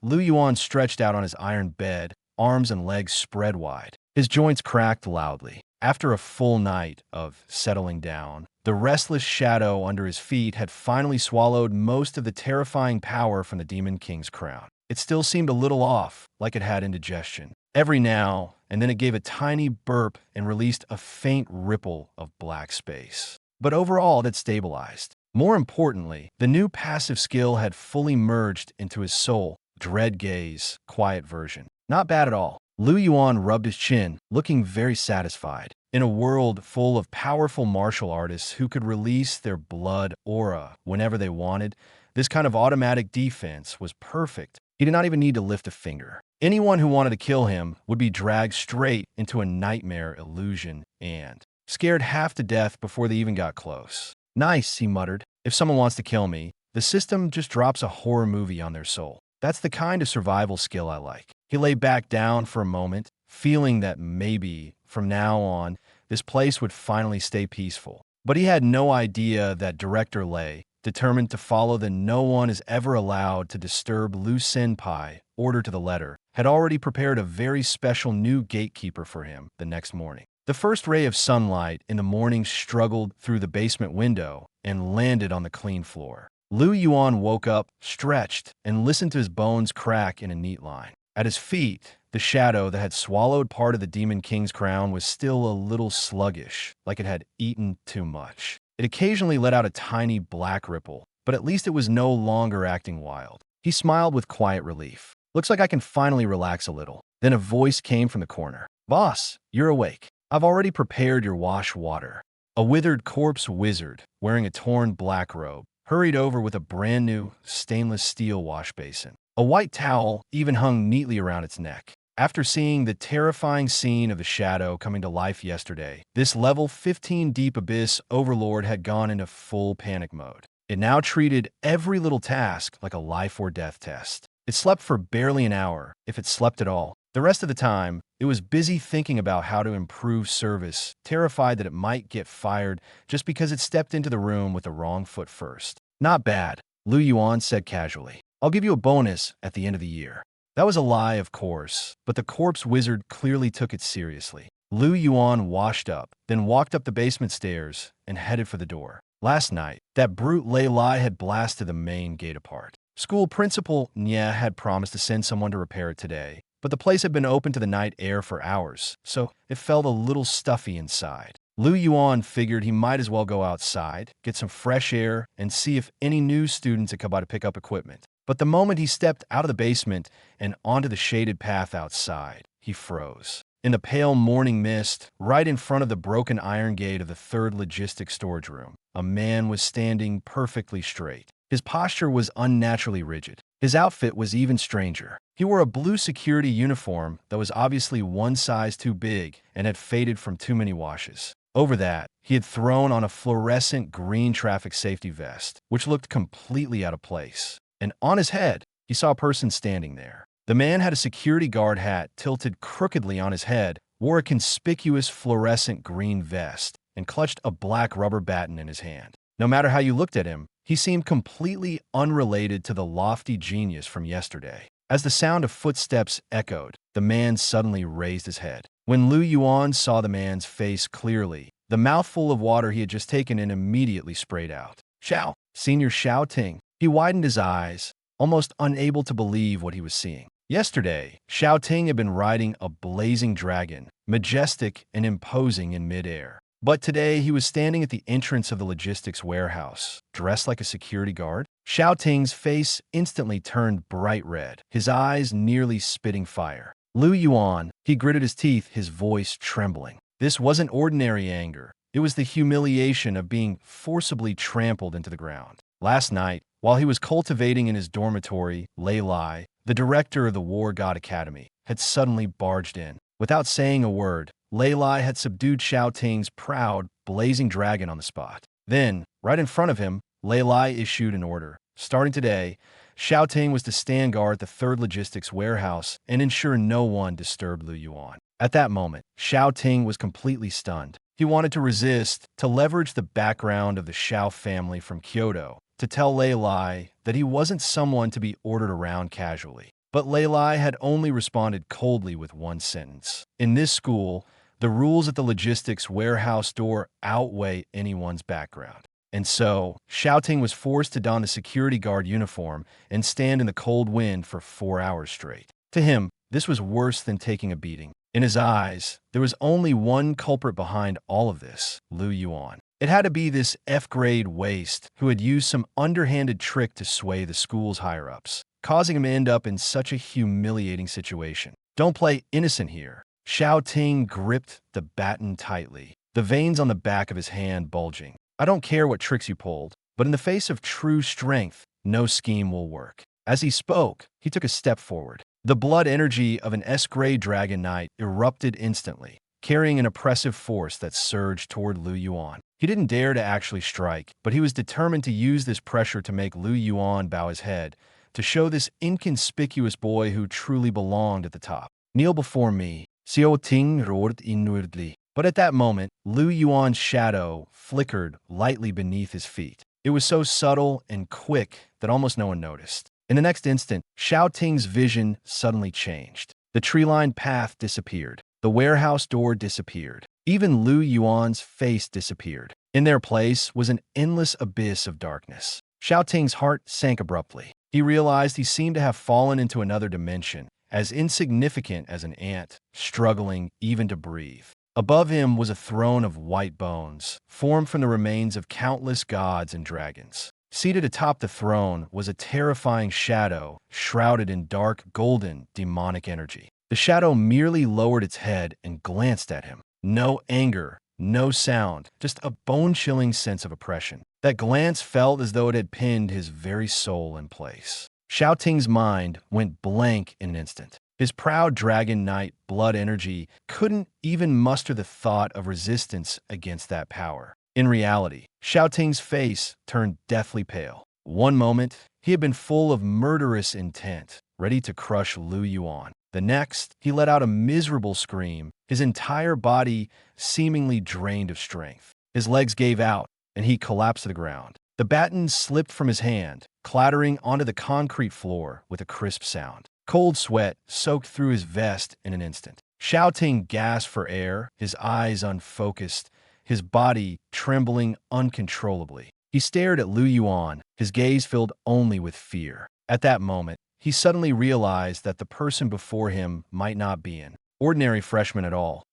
Lu Yuan stretched out on his iron bed, arms and legs spread wide. His joints cracked loudly. After a full night of settling down, the restless shadow under his feet had finally swallowed most of the terrifying power from the Demon King's crown. It still seemed a little off, like it had indigestion. Every now and then it gave a tiny burp and released a faint ripple of black space. But overall, it had stabilized. More importantly, the new passive skill had fully merged into his soul. Dread gaze, quiet version. Not bad at all. Lu Yuan rubbed his chin, looking very satisfied. In a world full of powerful martial artists who could release their blood aura whenever they wanted, this kind of automatic defense was perfect. He did not even need to lift a finger. Anyone who wanted to kill him would be dragged straight into a nightmare illusion and scared half to death before they even got close. Nice, he muttered. If someone wants to kill me, the system just drops a horror movie on their soul. That's the kind of survival skill I like. He lay back down for a moment, feeling that maybe, from now on, this place would finally stay peaceful. But he had no idea that Director Lei, determined to follow the "no one is ever allowed to disturb Lu Senpai" order to the letter, had already prepared a very special new gatekeeper for him the next morning. The first ray of sunlight in the morning struggled through the basement window and landed on the clean floor. Lu Yuan woke up, stretched, and listened to his bones crack in a neat line. At his feet, the shadow that had swallowed part of the Demon King's crown was still a little sluggish, like it had eaten too much. It occasionally let out a tiny black ripple, but at least it was no longer acting wild. He smiled with quiet relief. Looks like I can finally relax a little. Then a voice came from the corner. Boss, you're awake. I've already prepared your wash water. A withered corpse wizard, wearing a torn black robe, hurried over with a brand new stainless steel wash basin. A white towel even hung neatly around its neck. After seeing the terrifying scene of the shadow coming to life yesterday, this level 15 deep abyss overlord had gone into full panic mode. It now treated every little task like a life or death test. It slept for barely an hour, if it slept at all, The rest of the time, it was busy thinking about how to improve service, terrified that it might get fired just because it stepped into the room with the wrong foot first. Not bad, Lu Yuan said casually. I'll give you a bonus at the end of the year. That was a lie, of course, but the corpse wizard clearly took it seriously. Lu Yuan washed up, then walked up the basement stairs and headed for the door. Last night, that brute Lei Lai had blasted the main gate apart. School principal Nya had promised to send someone to repair it today, but the place had been open to the night air for hours, so it felt a little stuffy inside. Lu Yuan figured he might as well go outside, get some fresh air, and see if any new students had come by to pick up equipment. But the moment he stepped out of the basement and onto the shaded path outside, he froze. In the pale morning mist, right in front of the broken iron gate of the third logistics storage room, a man was standing perfectly straight. His posture was unnaturally rigid. His outfit was even stranger. He wore a blue security uniform that was obviously one size too big and had faded from too many washes. Over that, he had thrown on a fluorescent green traffic safety vest, which looked completely out of place. And on his head, he saw a person standing there. The man had a security guard hat tilted crookedly on his head, wore a conspicuous fluorescent green vest, and clutched a black rubber baton in his hand. No matter how you looked at him, he seemed completely unrelated to the lofty genius from yesterday. As the sound of footsteps echoed, the man suddenly raised his head. When Lu Yuan saw the man's face clearly, the mouthful of water he had just taken in immediately sprayed out. Xiao, Senior Xiao Ting. He widened his eyes, almost unable to believe what he was seeing. Yesterday, Xiao Ting had been riding a blazing dragon, majestic and imposing in midair. But today he was standing at the entrance of the logistics warehouse, dressed like a security guard. Xiao Ting's face instantly turned bright red, his eyes nearly spitting fire. Lu Yuan, he gritted his teeth, his voice trembling. This wasn't ordinary anger. It was the humiliation of being forcibly trampled into the ground. Last night, while he was cultivating in his dormitory, Lei Lai, the director of the War God Academy, had suddenly barged in. Without saying a word, Lei Lai had subdued Xiao Ting's proud, blazing dragon on the spot. Then, right in front of him, Lei Lai issued an order. Starting today, Xiao Ting was to stand guard at the third logistics warehouse and ensure no one disturbed Lu Yuan. At that moment, Xiao Ting was completely stunned. He wanted to resist, to leverage the background of the Xiao family from Kyoto, to tell Lei Lai that he wasn't someone to be ordered around casually. But Lei Lai had only responded coldly with one sentence. In this school, the rules at the logistics warehouse door outweigh anyone's background. And so, Xiao Ting was forced to don the security guard uniform and stand in the cold wind for 4 hours straight. To him, this was worse than taking a beating. In his eyes, there was only one culprit behind all of this, Lu Yuan. It had to be this F-grade waste who had used some underhanded trick to sway the school's higher-ups, causing him to end up in such a humiliating situation. Don't play innocent here. Xiao Ting gripped the baton tightly, the veins on the back of his hand bulging. I don't care what tricks you pulled, but in the face of true strength, no scheme will work. As he spoke, he took a step forward. The blood energy of an S-grade dragon knight erupted instantly, carrying an oppressive force that surged toward Lu Yuan. He didn't dare to actually strike, but he was determined to use this pressure to make Lu Yuan bow his head, to show this inconspicuous boy who truly belonged at the top. Kneel before me, Xiao Ting roared inwardly. But at that moment, Lu Yuan's shadow flickered lightly beneath his feet. It was so subtle and quick that almost no one noticed. In the next instant, Xiao Ting's vision suddenly changed. The tree-lined path disappeared. The warehouse door disappeared. Even Lu Yuan's face disappeared. In their place was an endless abyss of darkness. Xiao Ting's heart sank abruptly. He realized he seemed to have fallen into another dimension, as insignificant as an ant, struggling even to breathe. Above him was a throne of white bones, formed from the remains of countless gods and dragons. Seated atop the throne was a terrifying shadow, shrouded in dark, golden, demonic energy. The shadow merely lowered its head and glanced at him. No anger, no sound, just a bone-chilling sense of oppression. That glance felt as though it had pinned his very soul in place. Xiao Ting's mind went blank in an instant. His proud dragon knight blood energy couldn't even muster the thought of resistance against that power. In reality, Xiao Ting's face turned deathly pale. One moment, he had been full of murderous intent, ready to crush Lu Yuan. The next, he let out a miserable scream, his entire body seemingly drained of strength. His legs gave out, and he collapsed to the ground. The baton slipped from his hand, clattering onto the concrete floor with a crisp sound. Cold sweat soaked through his vest in an instant. Shouting gasped for air, his eyes unfocused, his body trembling uncontrollably. He stared at Yuan, his gaze filled only with fear. At that moment, he suddenly realized that the person before him might not be an ordinary freshman at all.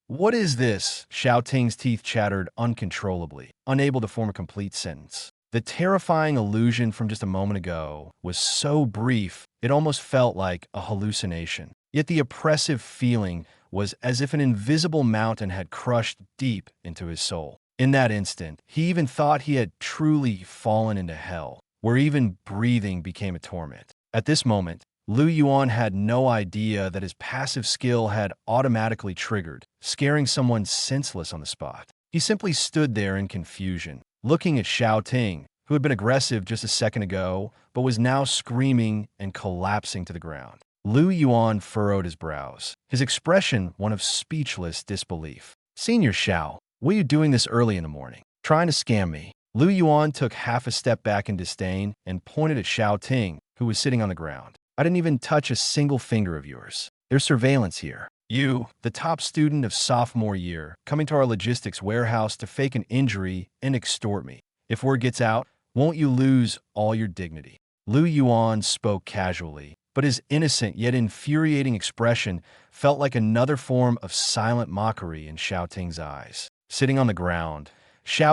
What is this? Ting's teeth chattered uncontrollably, unable to form a complete sentence. The terrifying illusion from just a moment ago was so brief, it almost felt like a hallucination. Yet the oppressive feeling was as if an invisible mountain had crushed deep into his soul. In that instant, he even thought he had truly fallen into hell, where even breathing became a torment. At this moment, Yuan had no idea that his passive skill had automatically triggered, scaring someone senseless on the spot. He simply stood there in confusion, looking at Ting, who had been aggressive just a second ago, but was now screaming and collapsing to the ground. Yuan furrowed his brows, his expression one of speechless disbelief. "Senior Xiao, what are you doing this early in the morning? Trying to scam me?" Yuan took half a step back in disdain and pointed at Ting, who was sitting on the ground. "I didn't even touch a single finger of yours. There's surveillance here. You, the top student of sophomore year, coming to our logistics warehouse to fake an injury and extort me. If word gets out, won't you lose all your dignity?" Yuan spoke casually, but his innocent yet infuriating expression felt like another form of silent mockery in Ting's eyes. Sitting on the ground,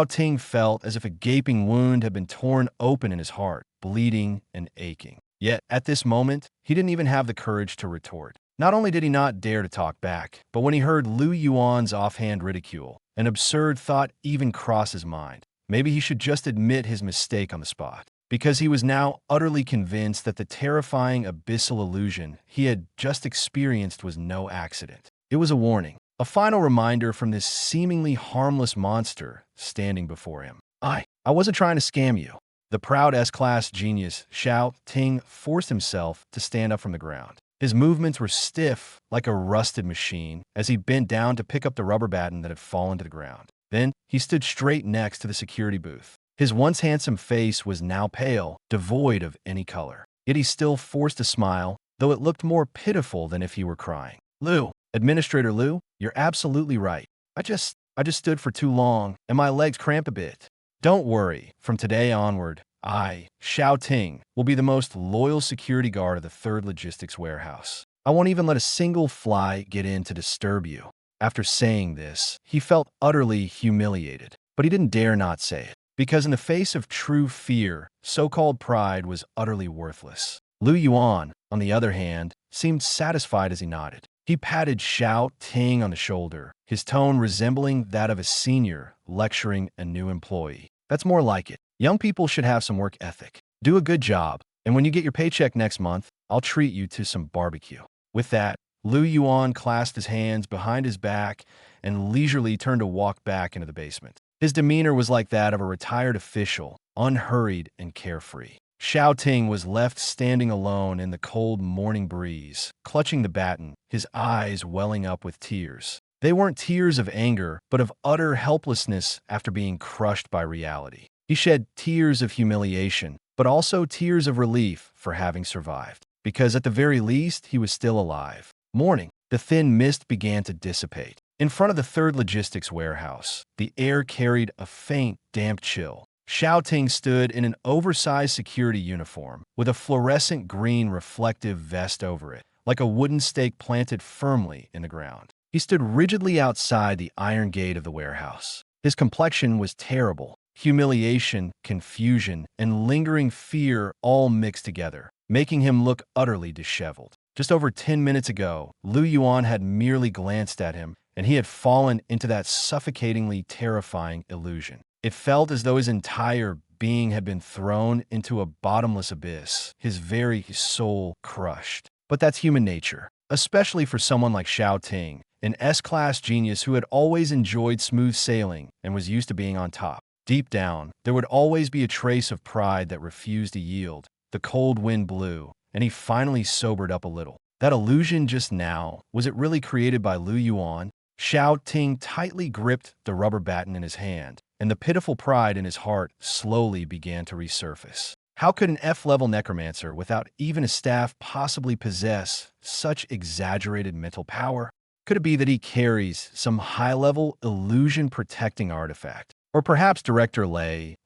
Ting felt as if a gaping wound had been torn open in his heart, bleeding and aching. Yet, at this moment, he didn't even have the courage to retort. Not only did he not dare to talk back, but when he heard Yuan's offhand ridicule, an absurd thought even crossed his mind. Maybe he should just admit his mistake on the spot, because he was now utterly convinced that the terrifying abyssal illusion he had just experienced was no accident. It was a warning, a final reminder from this seemingly harmless monster standing before him. I wasn't trying to scam you." The proud S-class genius Ting forced himself to stand up from the ground. His movements were stiff like a rusted machine as he bent down to pick up the rubber baton that had fallen to the ground. Then he stood straight next to the security booth. His once handsome face was now pale, devoid of any color. Yet he still forced a smile, though it looked more pitiful than if he were crying. Administrator Liu, you're absolutely right. I just stood for too long, and my legs cramped a bit. Don't worry, from today onward, I, Ting, will be the most loyal security guard of the 3rd Logistics Warehouse. I won't even let a single fly get in to disturb you." After saying this, he felt utterly humiliated, but he didn't dare not say it, because in the face of true fear, so-called pride was utterly worthless. Yuan, on the other hand, seemed satisfied as he nodded. He patted Ting on the shoulder, his tone resembling that of a senior lecturing a new employee. "That's more like it. Young people should have some work ethic. Do a good job, and when you get your paycheck next month, I'll treat you to some barbecue." With that, Yuan clasped his hands behind his back and leisurely turned to walk back into the basement. His demeanor was like that of a retired official, unhurried and carefree. Ting was left standing alone in the cold morning breeze, clutching the baton, his eyes welling up with tears. They weren't tears of anger, but of utter helplessness after being crushed by reality. He shed tears of humiliation, but also tears of relief for having survived, because at the very least, he was still alive. Morning, the thin mist began to dissipate. In front of the 3rd Logistics Warehouse, the air carried a faint, damp chill. Ting stood in an oversized security uniform with a fluorescent green reflective vest over it, like a wooden stake planted firmly in the ground. He stood rigidly outside the iron gate of the warehouse. His complexion was terrible. Humiliation, confusion, and lingering fear all mixed together, making him look utterly disheveled. Just over 10 minutes ago, Yuan had merely glanced at him, and he had fallen into that suffocatingly terrifying illusion. It felt as though his entire being had been thrown into a bottomless abyss, his very soul crushed. But that's human nature, especially for someone like Ting, an S-class genius who had always enjoyed smooth sailing and was used to being on top. Deep down, there would always be a trace of pride that refused to yield. The cold wind blew, and he finally sobered up a little. That illusion just now, was it really created by Lu Yuan? Xiao Ting tightly gripped the rubber baton in his hand, and the pitiful pride in his heart slowly began to resurface. How could an F-level necromancer without even a staff possibly possess such exaggerated mental power? Could it be that he carries some high-level illusion-protecting artifact? Or perhaps Director Lei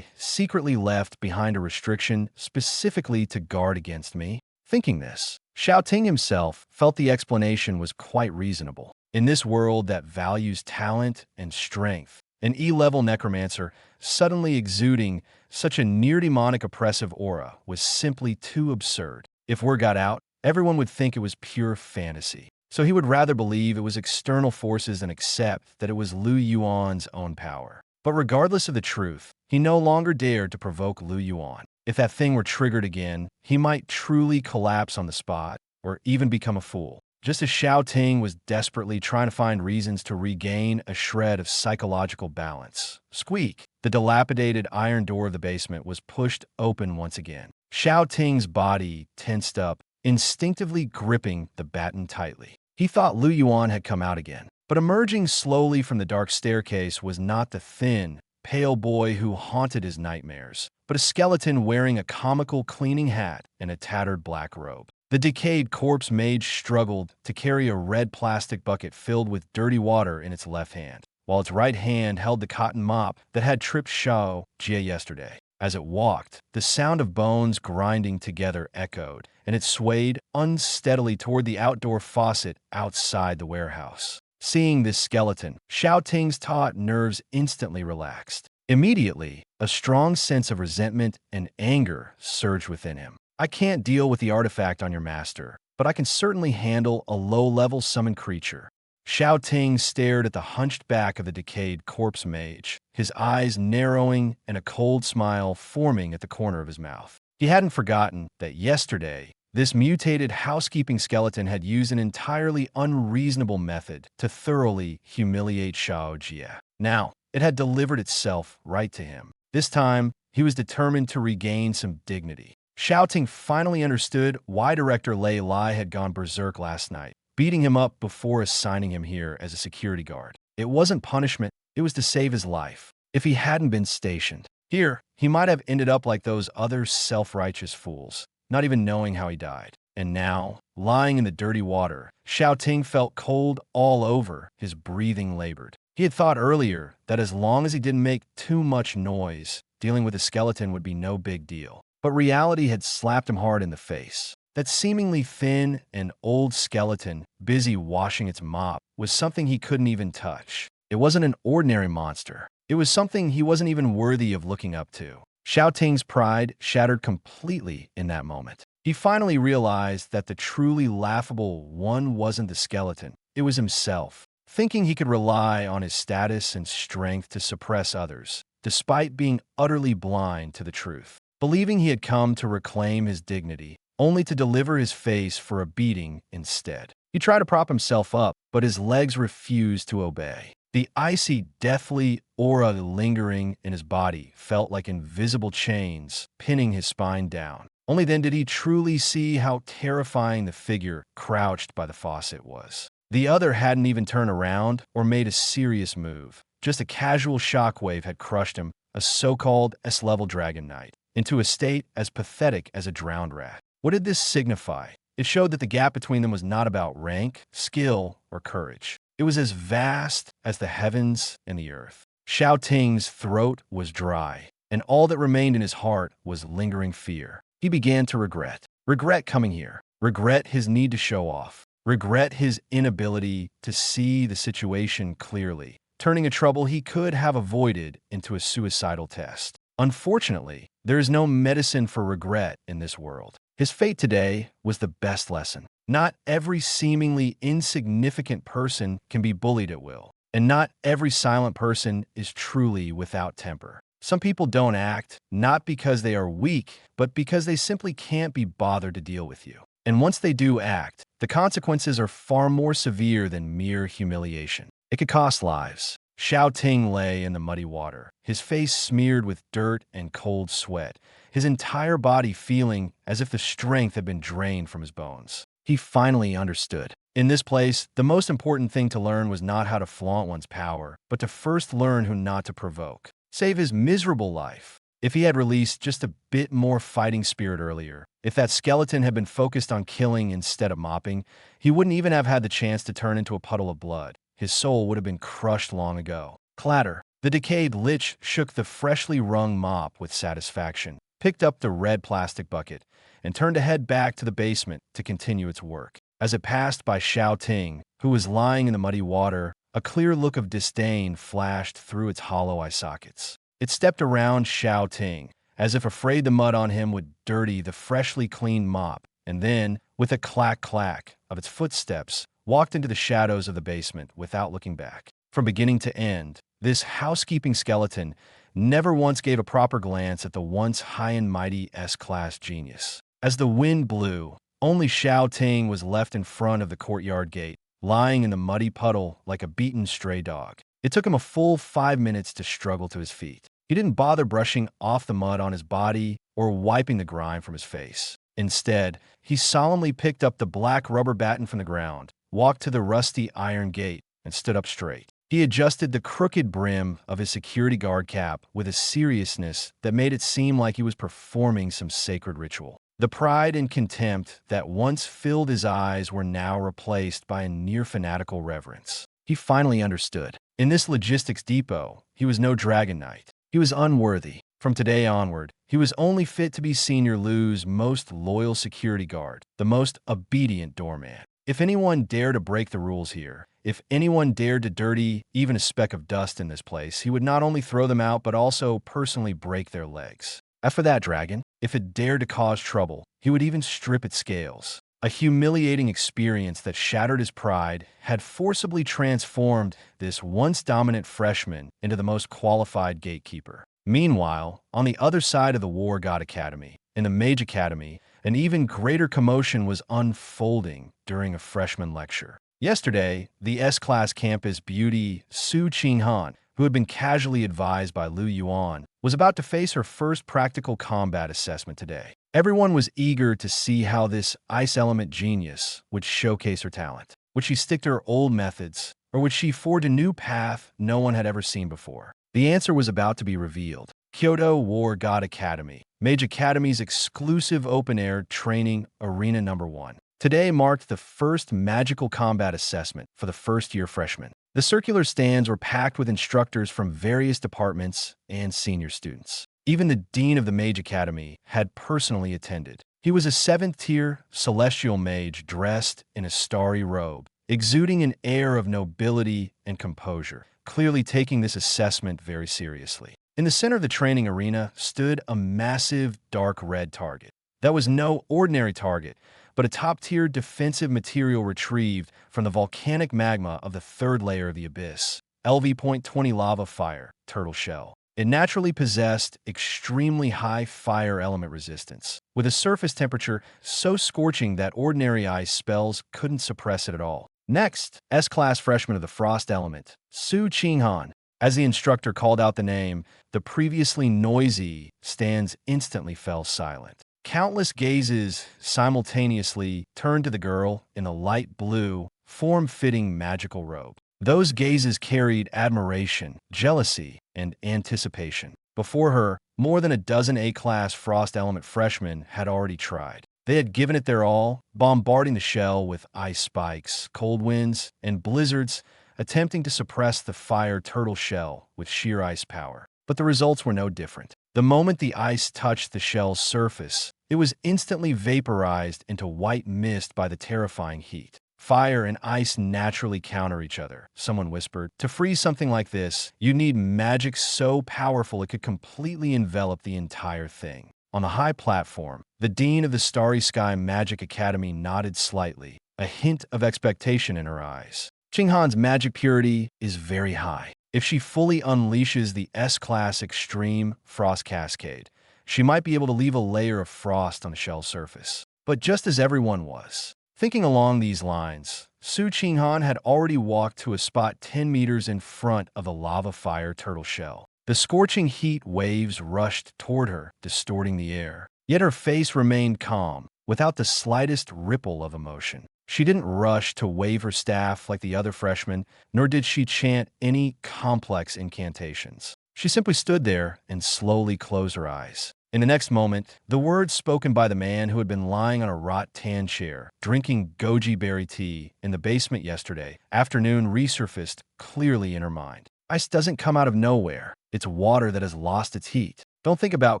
secretly left behind a restriction specifically to guard against me? Thinking this, Xiao Ting himself felt the explanation was quite reasonable. In this world that values talent and strength, an E-level necromancer suddenly exuding such a near-demonic oppressive aura was simply too absurd. If word got out, everyone would think it was pure fantasy. So he would rather believe it was external forces than accept that it was Lu Yuan's own power. But regardless of the truth, he no longer dared to provoke Lu Yuan. If that thing were triggered again, he might truly collapse on the spot, or even become a fool. Just as Xiao Ting was desperately trying to find reasons to regain a shred of psychological balance. Squeak! The dilapidated iron door of the basement was pushed open once again. Xiao Ting's body tensed up, instinctively gripping the baton tightly. He thought Lu Yuan had come out again. But emerging slowly from the dark staircase was not the thin, pale boy who haunted his nightmares, but a skeleton wearing a comical cleaning hat and a tattered black robe. The decayed corpse mage struggled to carry a red plastic bucket filled with dirty water in its left hand, while its right hand held the cotton mop that had tripped Xiao Jie yesterday. As it walked, the sound of bones grinding together echoed, and it swayed unsteadily toward the outdoor faucet outside the warehouse. Seeing this skeleton, Xiao Ting's taut nerves instantly relaxed. Immediately, a strong sense of resentment and anger surged within him. I can't deal with the artifact on your master, but I can certainly handle a low-level summoned creature. Xiao Ting stared at the hunched back of the decayed corpse mage, his eyes narrowing and a cold smile forming at the corner of his mouth. He hadn't forgotten that yesterday, this mutated housekeeping skeleton had used an entirely unreasonable method to thoroughly humiliate Xiao Jie. Now, it had delivered itself right to him. This time, he was determined to regain some dignity. Xiao Ting finally understood why Director Lei Lai had gone berserk last night, beating him up before assigning him here as a security guard. It wasn't punishment, it was to save his life. If he hadn't been stationed here, he might have ended up like those other self-righteous fools, not even knowing how he died. And now, lying in the dirty water, Xiao Ting felt cold all over, his breathing labored. He had thought earlier that as long as he didn't make too much noise, dealing with a skeleton would be no big deal. But reality had slapped him hard in the face. That seemingly thin and old skeleton, busy washing its mop, was something he couldn't even touch. It wasn't an ordinary monster. It was something he wasn't even worthy of looking up to. Xiao Ting's pride shattered completely in that moment. He finally realized that the truly laughable one wasn't the skeleton, it was himself. Thinking he could rely on his status and strength to suppress others, despite being utterly blind to the truth. Believing he had come to reclaim his dignity, only to deliver his face for a beating instead. He tried to prop himself up, but his legs refused to obey. The icy, deathly aura lingering in his body felt like invisible chains pinning his spine down. Only then did he truly see how terrifying the figure crouched by the faucet was. The other hadn't even turned around or made a serious move. Just a casual shockwave had crushed him, a so-called S-level dragon knight, into a state as pathetic as a drowned rat. What did this signify? It showed that the gap between them was not about rank, skill, or courage. It was as vast as the heavens and the earth. Xiao Ting's throat was dry, and all that remained in his heart was lingering fear. He began to regret. Regret coming here. Regret his need to show off. Regret his inability to see the situation clearly, turning a trouble he could have avoided into a suicidal test. Unfortunately, there is no medicine for regret in this world. His fate today was the best lesson. Not every seemingly insignificant person can be bullied at will, and not every silent person is truly without temper. Some people don't act, not because they are weak, but because they simply can't be bothered to deal with you. And once they do act, the consequences are far more severe than mere humiliation. It could cost lives. Xiao Ting lay in the muddy water, his face smeared with dirt and cold sweat, his entire body feeling as if the strength had been drained from his bones. He finally understood. In this place, the most important thing to learn was not how to flaunt one's power, but to first learn who not to provoke. Save his miserable life. If he had released just a bit more fighting spirit earlier, if that skeleton had been focused on killing instead of mopping, he wouldn't even have had the chance to turn into a puddle of blood. His soul would have been crushed long ago. Clatter. The decayed lich shook the freshly wrung mop with satisfaction, picked up the red plastic bucket, and turned to head back to the basement to continue its work. As it passed by Xiao Ting, who was lying in the muddy water, a clear look of disdain flashed through its hollow eye sockets. It stepped around Xiao Ting, as if afraid the mud on him would dirty the freshly cleaned mop, and then, with a clack-clack of its footsteps, walked into the shadows of the basement without looking back. From beginning to end, this housekeeping skeleton never once gave a proper glance at the once high and mighty S-class genius. As the wind blew, only Xiao Ting was left in front of the courtyard gate, lying in the muddy puddle like a beaten stray dog. It took him a full 5 minutes to struggle to his feet. He didn't bother brushing off the mud on his body or wiping the grime from his face. Instead, he solemnly picked up the black rubber baton from the ground, walked to the rusty iron gate, and stood up straight. He adjusted the crooked brim of his security guard cap with a seriousness that made it seem like he was performing some sacred ritual. The pride and contempt that once filled his eyes were now replaced by a near-fanatical reverence. He finally understood. In this logistics depot, he was no dragon knight. He was unworthy. From today onward, he was only fit to be Senior Lu's most loyal security guard, the most obedient doorman. If anyone dared to break the rules here, if anyone dared to dirty even a speck of dust in this place, he would not only throw them out but also personally break their legs. As for that dragon, if it dared to cause trouble, he would even strip its scales. A humiliating experience that shattered his pride had forcibly transformed this once dominant freshman into the most qualified gatekeeper. Meanwhile, on the other side of the War God Academy, in the Mage Academy, an even greater commotion was unfolding during a freshman lecture. Yesterday, the S-Class campus beauty Su Qinghan, who had been casually advised by Lu Yuan, was about to face her first practical combat assessment today. Everyone was eager to see how this ice element genius would showcase her talent. Would she stick to her old methods, or would she forge a new path no one had ever seen before? The answer was about to be revealed. Kyoto War God Academy, Mage Academy's exclusive open-air training arena number 1. Today marked the first magical combat assessment for the first-year freshmen. The circular stands were packed with instructors from various departments and senior students. Even the dean of the Mage Academy had personally attended. He was a 7th-tier celestial mage dressed in a starry robe, exuding an air of nobility and composure, clearly taking this assessment very seriously. In the center of the training arena stood a massive dark red target. That was no ordinary target, but a top-tier defensive material retrieved from the volcanic magma of the 3rd layer of the abyss, LV.20 lava fire, turtle shell. It naturally possessed extremely high fire element resistance, with a surface temperature so scorching that ordinary ice spells couldn't suppress it at all. Next, S-Class freshman of the frost element, Su Qinghan. As the instructor called out the name, the previously noisy stands instantly fell silent. Countless gazes simultaneously turned to the girl in the light blue, form-fitting magical robe. Those gazes carried admiration, jealousy, and anticipation. Before her, more than a dozen A-class frost element freshmen had already tried. They had given it their all, bombarding the shell with ice spikes, cold winds, and blizzards, attempting to suppress the fire turtle shell with sheer ice power. But the results were no different. The moment the ice touched the shell's surface, it was instantly vaporized into white mist by the terrifying heat. Fire and ice naturally counter each other, someone whispered. To freeze something like this, you need magic so powerful it could completely envelop the entire thing. On the high platform, the dean of the Starry Sky Magic Academy nodded slightly, a hint of expectation in her eyes. Qinghan's magic purity is very high. If she fully unleashes the S-Class Extreme Frost Cascade, she might be able to leave a layer of frost on the shell surface. But just as everyone was thinking along these lines, Su Qinghan had already walked to a spot 10 meters in front of the lava fire turtle shell. The scorching heat waves rushed toward her, distorting the air. Yet her face remained calm, without the slightest ripple of emotion. She didn't rush to wave her staff like the other freshmen, nor did she chant any complex incantations. She simply stood there and slowly closed her eyes. In the next moment, the words spoken by the man who had been lying on a rot-tan chair, drinking goji berry tea in the basement yesterday afternoon resurfaced clearly in her mind. Ice doesn't come out of nowhere. It's water that has lost its heat. Don't think about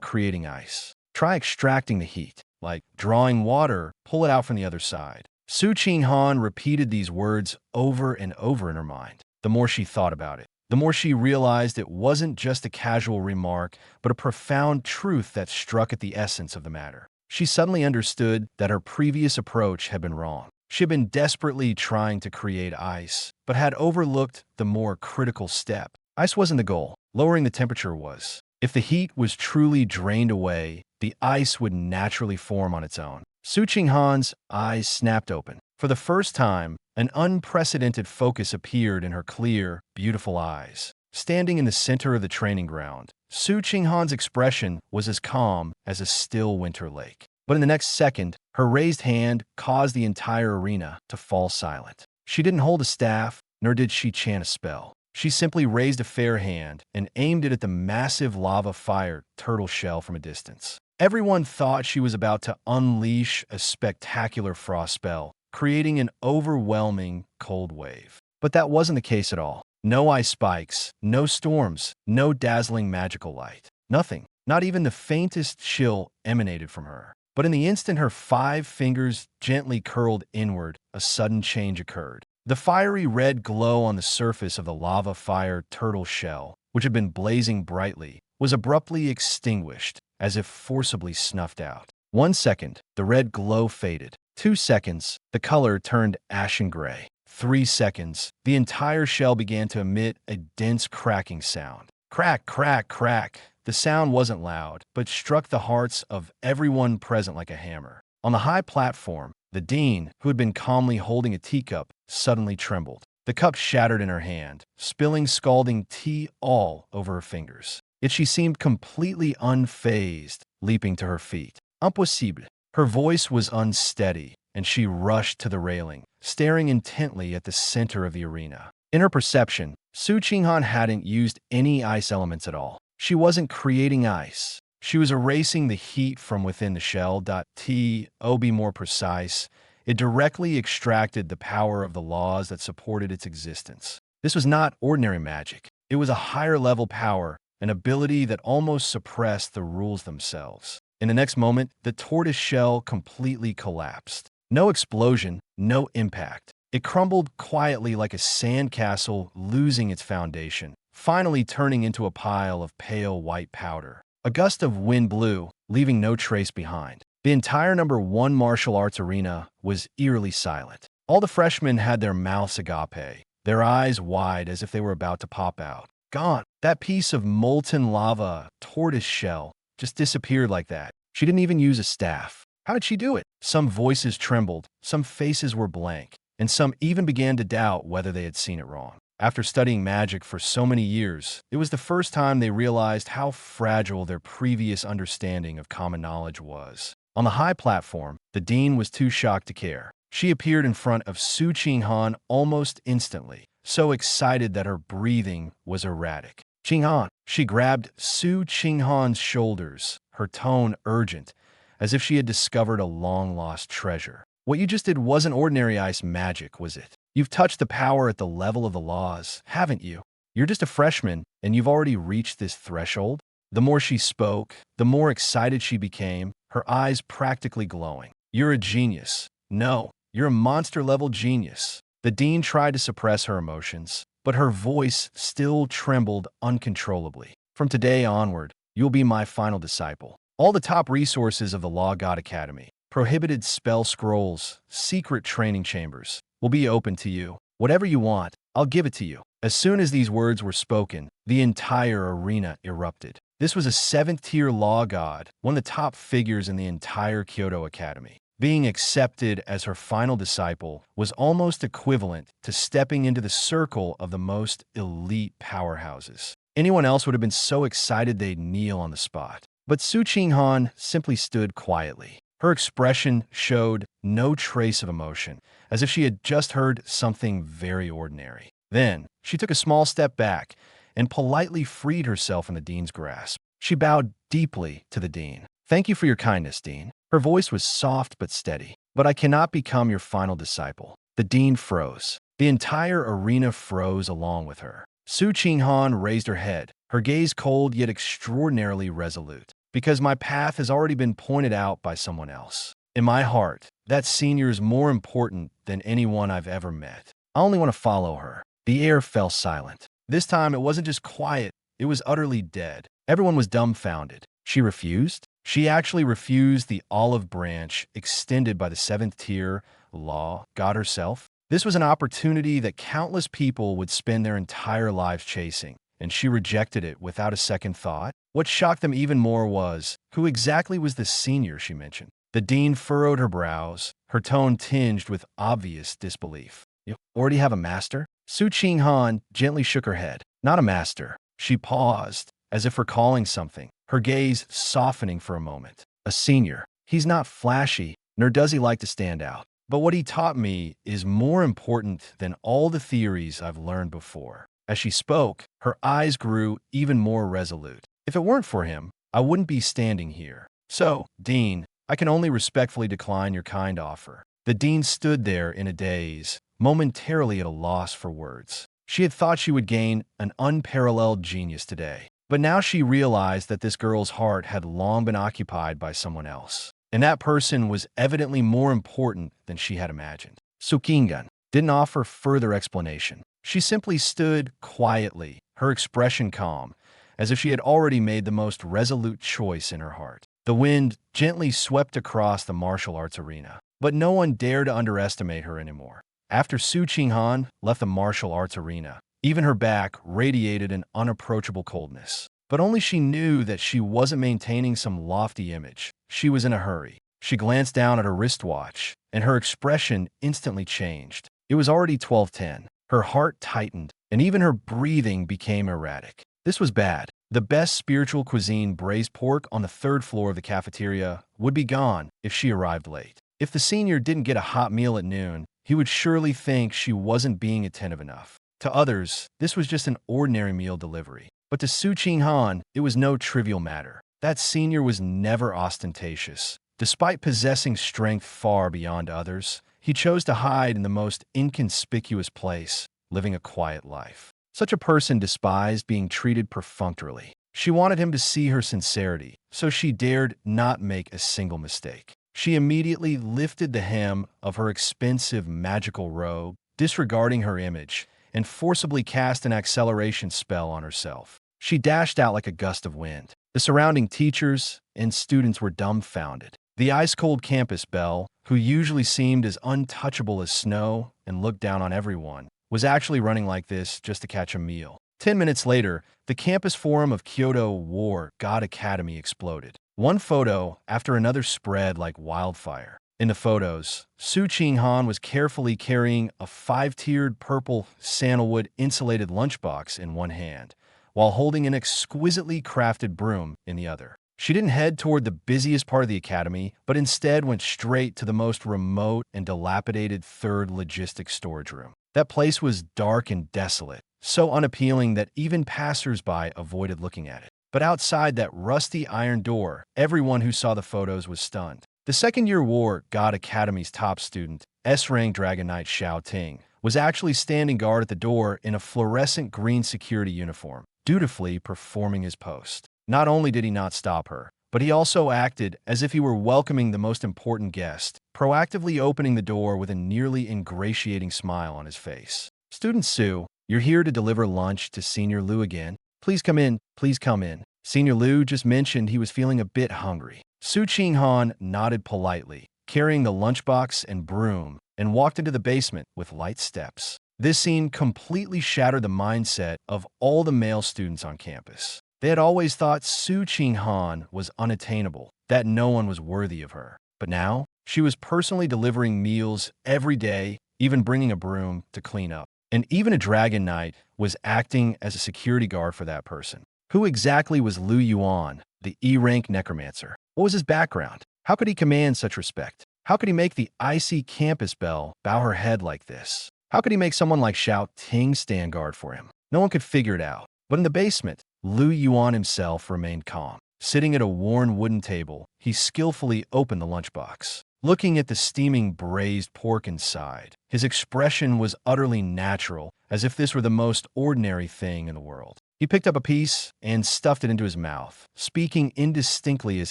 creating ice. Try extracting the heat, like drawing water, pull it out from the other side. Su Qinghan repeated these words over and over in her mind. The more she thought about it, the more she realized it wasn't just a casual remark, but a profound truth that struck at the essence of the matter. She suddenly understood that her previous approach had been wrong. She had been desperately trying to create ice, but had overlooked the more critical step. Ice wasn't the goal. Lowering the temperature was. If the heat was truly drained away, the ice would naturally form on its own. Su Qinghan's eyes snapped open. For the first time, an unprecedented focus appeared in her clear, beautiful eyes. Standing in the center of the training ground, Su Qinghan's expression was as calm as a still winter lake. But in the next second, her raised hand caused the entire arena to fall silent. She didn't hold a staff, nor did she chant a spell. She simply raised a fair hand and aimed it at the massive lava fire turtle shell from a distance. Everyone thought she was about to unleash a spectacular frost spell, creating an overwhelming cold wave. But that wasn't the case at all. No ice spikes, no storms, no dazzling magical light. Nothing, not even the faintest chill emanated from her. But in the instant her 5 fingers gently curled inward, a sudden change occurred. The fiery red glow on the surface of the lava fire turtle shell, which had been blazing brightly, was abruptly extinguished, as if forcibly snuffed out. 1 second, the red glow faded. 2 seconds, the color turned ashen gray. 3 seconds, the entire shell began to emit a dense cracking sound. Crack, crack, crack. The sound wasn't loud, but struck the hearts of everyone present like a hammer. On the high platform, the dean, who had been calmly holding a teacup, suddenly trembled. The cup shattered in her hand, spilling scalding tea all over her fingers. Yet she seemed completely unfazed, leaping to her feet. Impossible. Her voice was unsteady, and she rushed to the railing, staring intently at the center of the arena. In her perception, Su Qinghan hadn't used any ice elements at all. She wasn't creating ice. She was erasing the heat from within the shell. To be more precise, it directly extracted the power of the laws that supported its existence. This was not ordinary magic. It was a higher-level power, an ability that almost suppressed the rules themselves. In the next moment, the tortoise shell completely collapsed. No explosion, no impact. It crumbled quietly like a sandcastle losing its foundation, finally turning into a pile of pale white powder. A gust of wind blew, leaving no trace behind. The entire number 1 martial arts arena was eerily silent. All the freshmen had their mouths agape, their eyes wide as if they were about to pop out. Gone. That piece of molten lava, tortoise shell, just disappeared like that. She didn't even use a staff. How did she do it? Some voices trembled, some faces were blank, and some even began to doubt whether they had seen it wrong. After studying magic for so many years, it was the first time they realized how fragile their previous understanding of common knowledge was. On the high platform, the dean was too shocked to care. She appeared in front of Su Qinghan almost instantly, so excited that her breathing was erratic. Qinghan. She grabbed Su Qinghan's shoulders, her tone urgent, as if she had discovered a long-lost treasure. What you just did wasn't ordinary ice magic, was it? You've touched the power at the level of the laws, haven't you? You're just a freshman, and you've already reached this threshold? The more she spoke, the more excited she became, her eyes practically glowing. You're a genius. No, you're a monster-level genius. The dean tried to suppress her emotions, but her voice still trembled uncontrollably. From today onward, you'll be my final disciple. All the top resources of the Law God Academy, prohibited spell scrolls, secret training chambers, will be open to you. Whatever you want, I'll give it to you. As soon as these words were spoken, the entire arena erupted. This was a 7th-tier law god, one of the top figures in the entire Kyoto Academy. Being accepted as her final disciple was almost equivalent to stepping into the circle of the most elite powerhouses. Anyone else would have been so excited they'd kneel on the spot. But Su Qinghan simply stood quietly, Her expression showed no trace of emotion, as if she had just heard something very ordinary. Then, she took a small step back and politely freed herself from the dean's grasp. She bowed deeply to the dean. "Thank you for your kindness, Dean." Her voice was soft but steady. "But I cannot become your final disciple." The dean froze. The entire arena froze along with her. Su Qinghan raised her head, her gaze cold yet extraordinarily resolute. "Because my path has already been pointed out by someone else. In my heart, that senior is more important than anyone I've ever met. I only want to follow her." The air fell silent. This time it wasn't just quiet, it was utterly dead. Everyone was dumbfounded. She refused? She actually refused the olive branch extended by the seventh tier law, God herself? This was an opportunity that countless people would spend their entire lives chasing, and she rejected it without a second thought. What shocked them even more was, who exactly was the senior she mentioned? The dean furrowed her brows, her tone tinged with obvious disbelief. "You already have a master?" Su Qinghan gently shook her head. "Not a master." She paused, as if recalling something, her gaze softening for a moment. "A senior. He's not flashy, nor does he like to stand out. But what he taught me is more important than all the theories I've learned before." As she spoke, her eyes grew even more resolute. "If it weren't for him, I wouldn't be standing here. So, Dean, I can only respectfully decline your kind offer." The dean stood there in a daze, momentarily at a loss for words. She had thought she would gain an unparalleled genius today, but now she realized that this girl's heart had long been occupied by someone else, and that person was evidently more important than she had imagined. Su Qinghan didn't offer further explanation. She simply stood quietly, her expression calm, as if she had already made the most resolute choice in her heart. The wind gently swept across the martial arts arena, but no one dared to underestimate her anymore. After Su Qinghan left the martial arts arena, even her back radiated an unapproachable coldness. But only she knew that she wasn't maintaining some lofty image. She was in a hurry. She glanced down at her wristwatch, and her expression instantly changed. It was already 12:10. Her heart tightened, and even her breathing became erratic. This was bad. The best spiritual cuisine braised pork on the third floor of the cafeteria would be gone if she arrived late. If the senior didn't get a hot meal at noon, he would surely think she wasn't being attentive enough. To others, this was just an ordinary meal delivery. But to Su Qinghan, it was no trivial matter. That senior was never ostentatious. Despite possessing strength far beyond others, he chose to hide in the most inconspicuous place, living a quiet life. Such a person despised being treated perfunctorily. She wanted him to see her sincerity, so she dared not make a single mistake. She immediately lifted the hem of her expensive magical robe, disregarding her image, and forcibly cast an acceleration spell on herself. She dashed out like a gust of wind. The surrounding teachers and students were dumbfounded. The ice-cold campus belle, who usually seemed as untouchable as snow and looked down on everyone, was actually running like this just to catch a meal. 10 minutes later, the campus forum of Kyoto War God Academy exploded. One photo after another spread like wildfire. In the photos, Su Qinghan was carefully carrying a 5-tiered purple sandalwood insulated lunchbox in one hand, while holding an exquisitely crafted broom in the other. She didn't head toward the busiest part of the academy, but instead went straight to the most remote and dilapidated third logistics storage room. That place was dark and desolate, so unappealing that even passers-by avoided looking at it. But outside that rusty iron door, everyone who saw the photos was stunned. The second-year War God Academy's top student, S-Rank Dragon Knight Xiao Ting, was actually standing guard at the door in a fluorescent green security uniform, dutifully performing his post. Not only did he not stop her, but he also acted as if he were welcoming the most important guest, proactively opening the door with a nearly ingratiating smile on his face. "Student Su, you're here to deliver lunch to Senior Liu again. Please come in, please come in." Senior Liu just mentioned he was feeling a bit hungry. Su Qinghan nodded politely, carrying the lunchbox and broom, and walked into the basement with light steps. This scene completely shattered the mindset of all the male students on campus. They had always thought Su Qinghan was unattainable, that no one was worthy of her. But now, she was personally delivering meals every day, even bringing a broom to clean up. And even a Dragon Knight was acting as a security guard for that person. Who exactly was Yuan, the E-rank necromancer? What was his background? How could he command such respect? How could he make the icy campus belle bow her head like this? How could he make someone like Xiao Ting stand guard for him? No one could figure it out. But in the basement, Lu Yuan himself remained calm. Sitting at a worn wooden table, he skillfully opened the lunchbox. Looking at the steaming braised pork inside, his expression was utterly natural, as if this were the most ordinary thing in the world. He picked up a piece and stuffed it into his mouth, speaking indistinctly as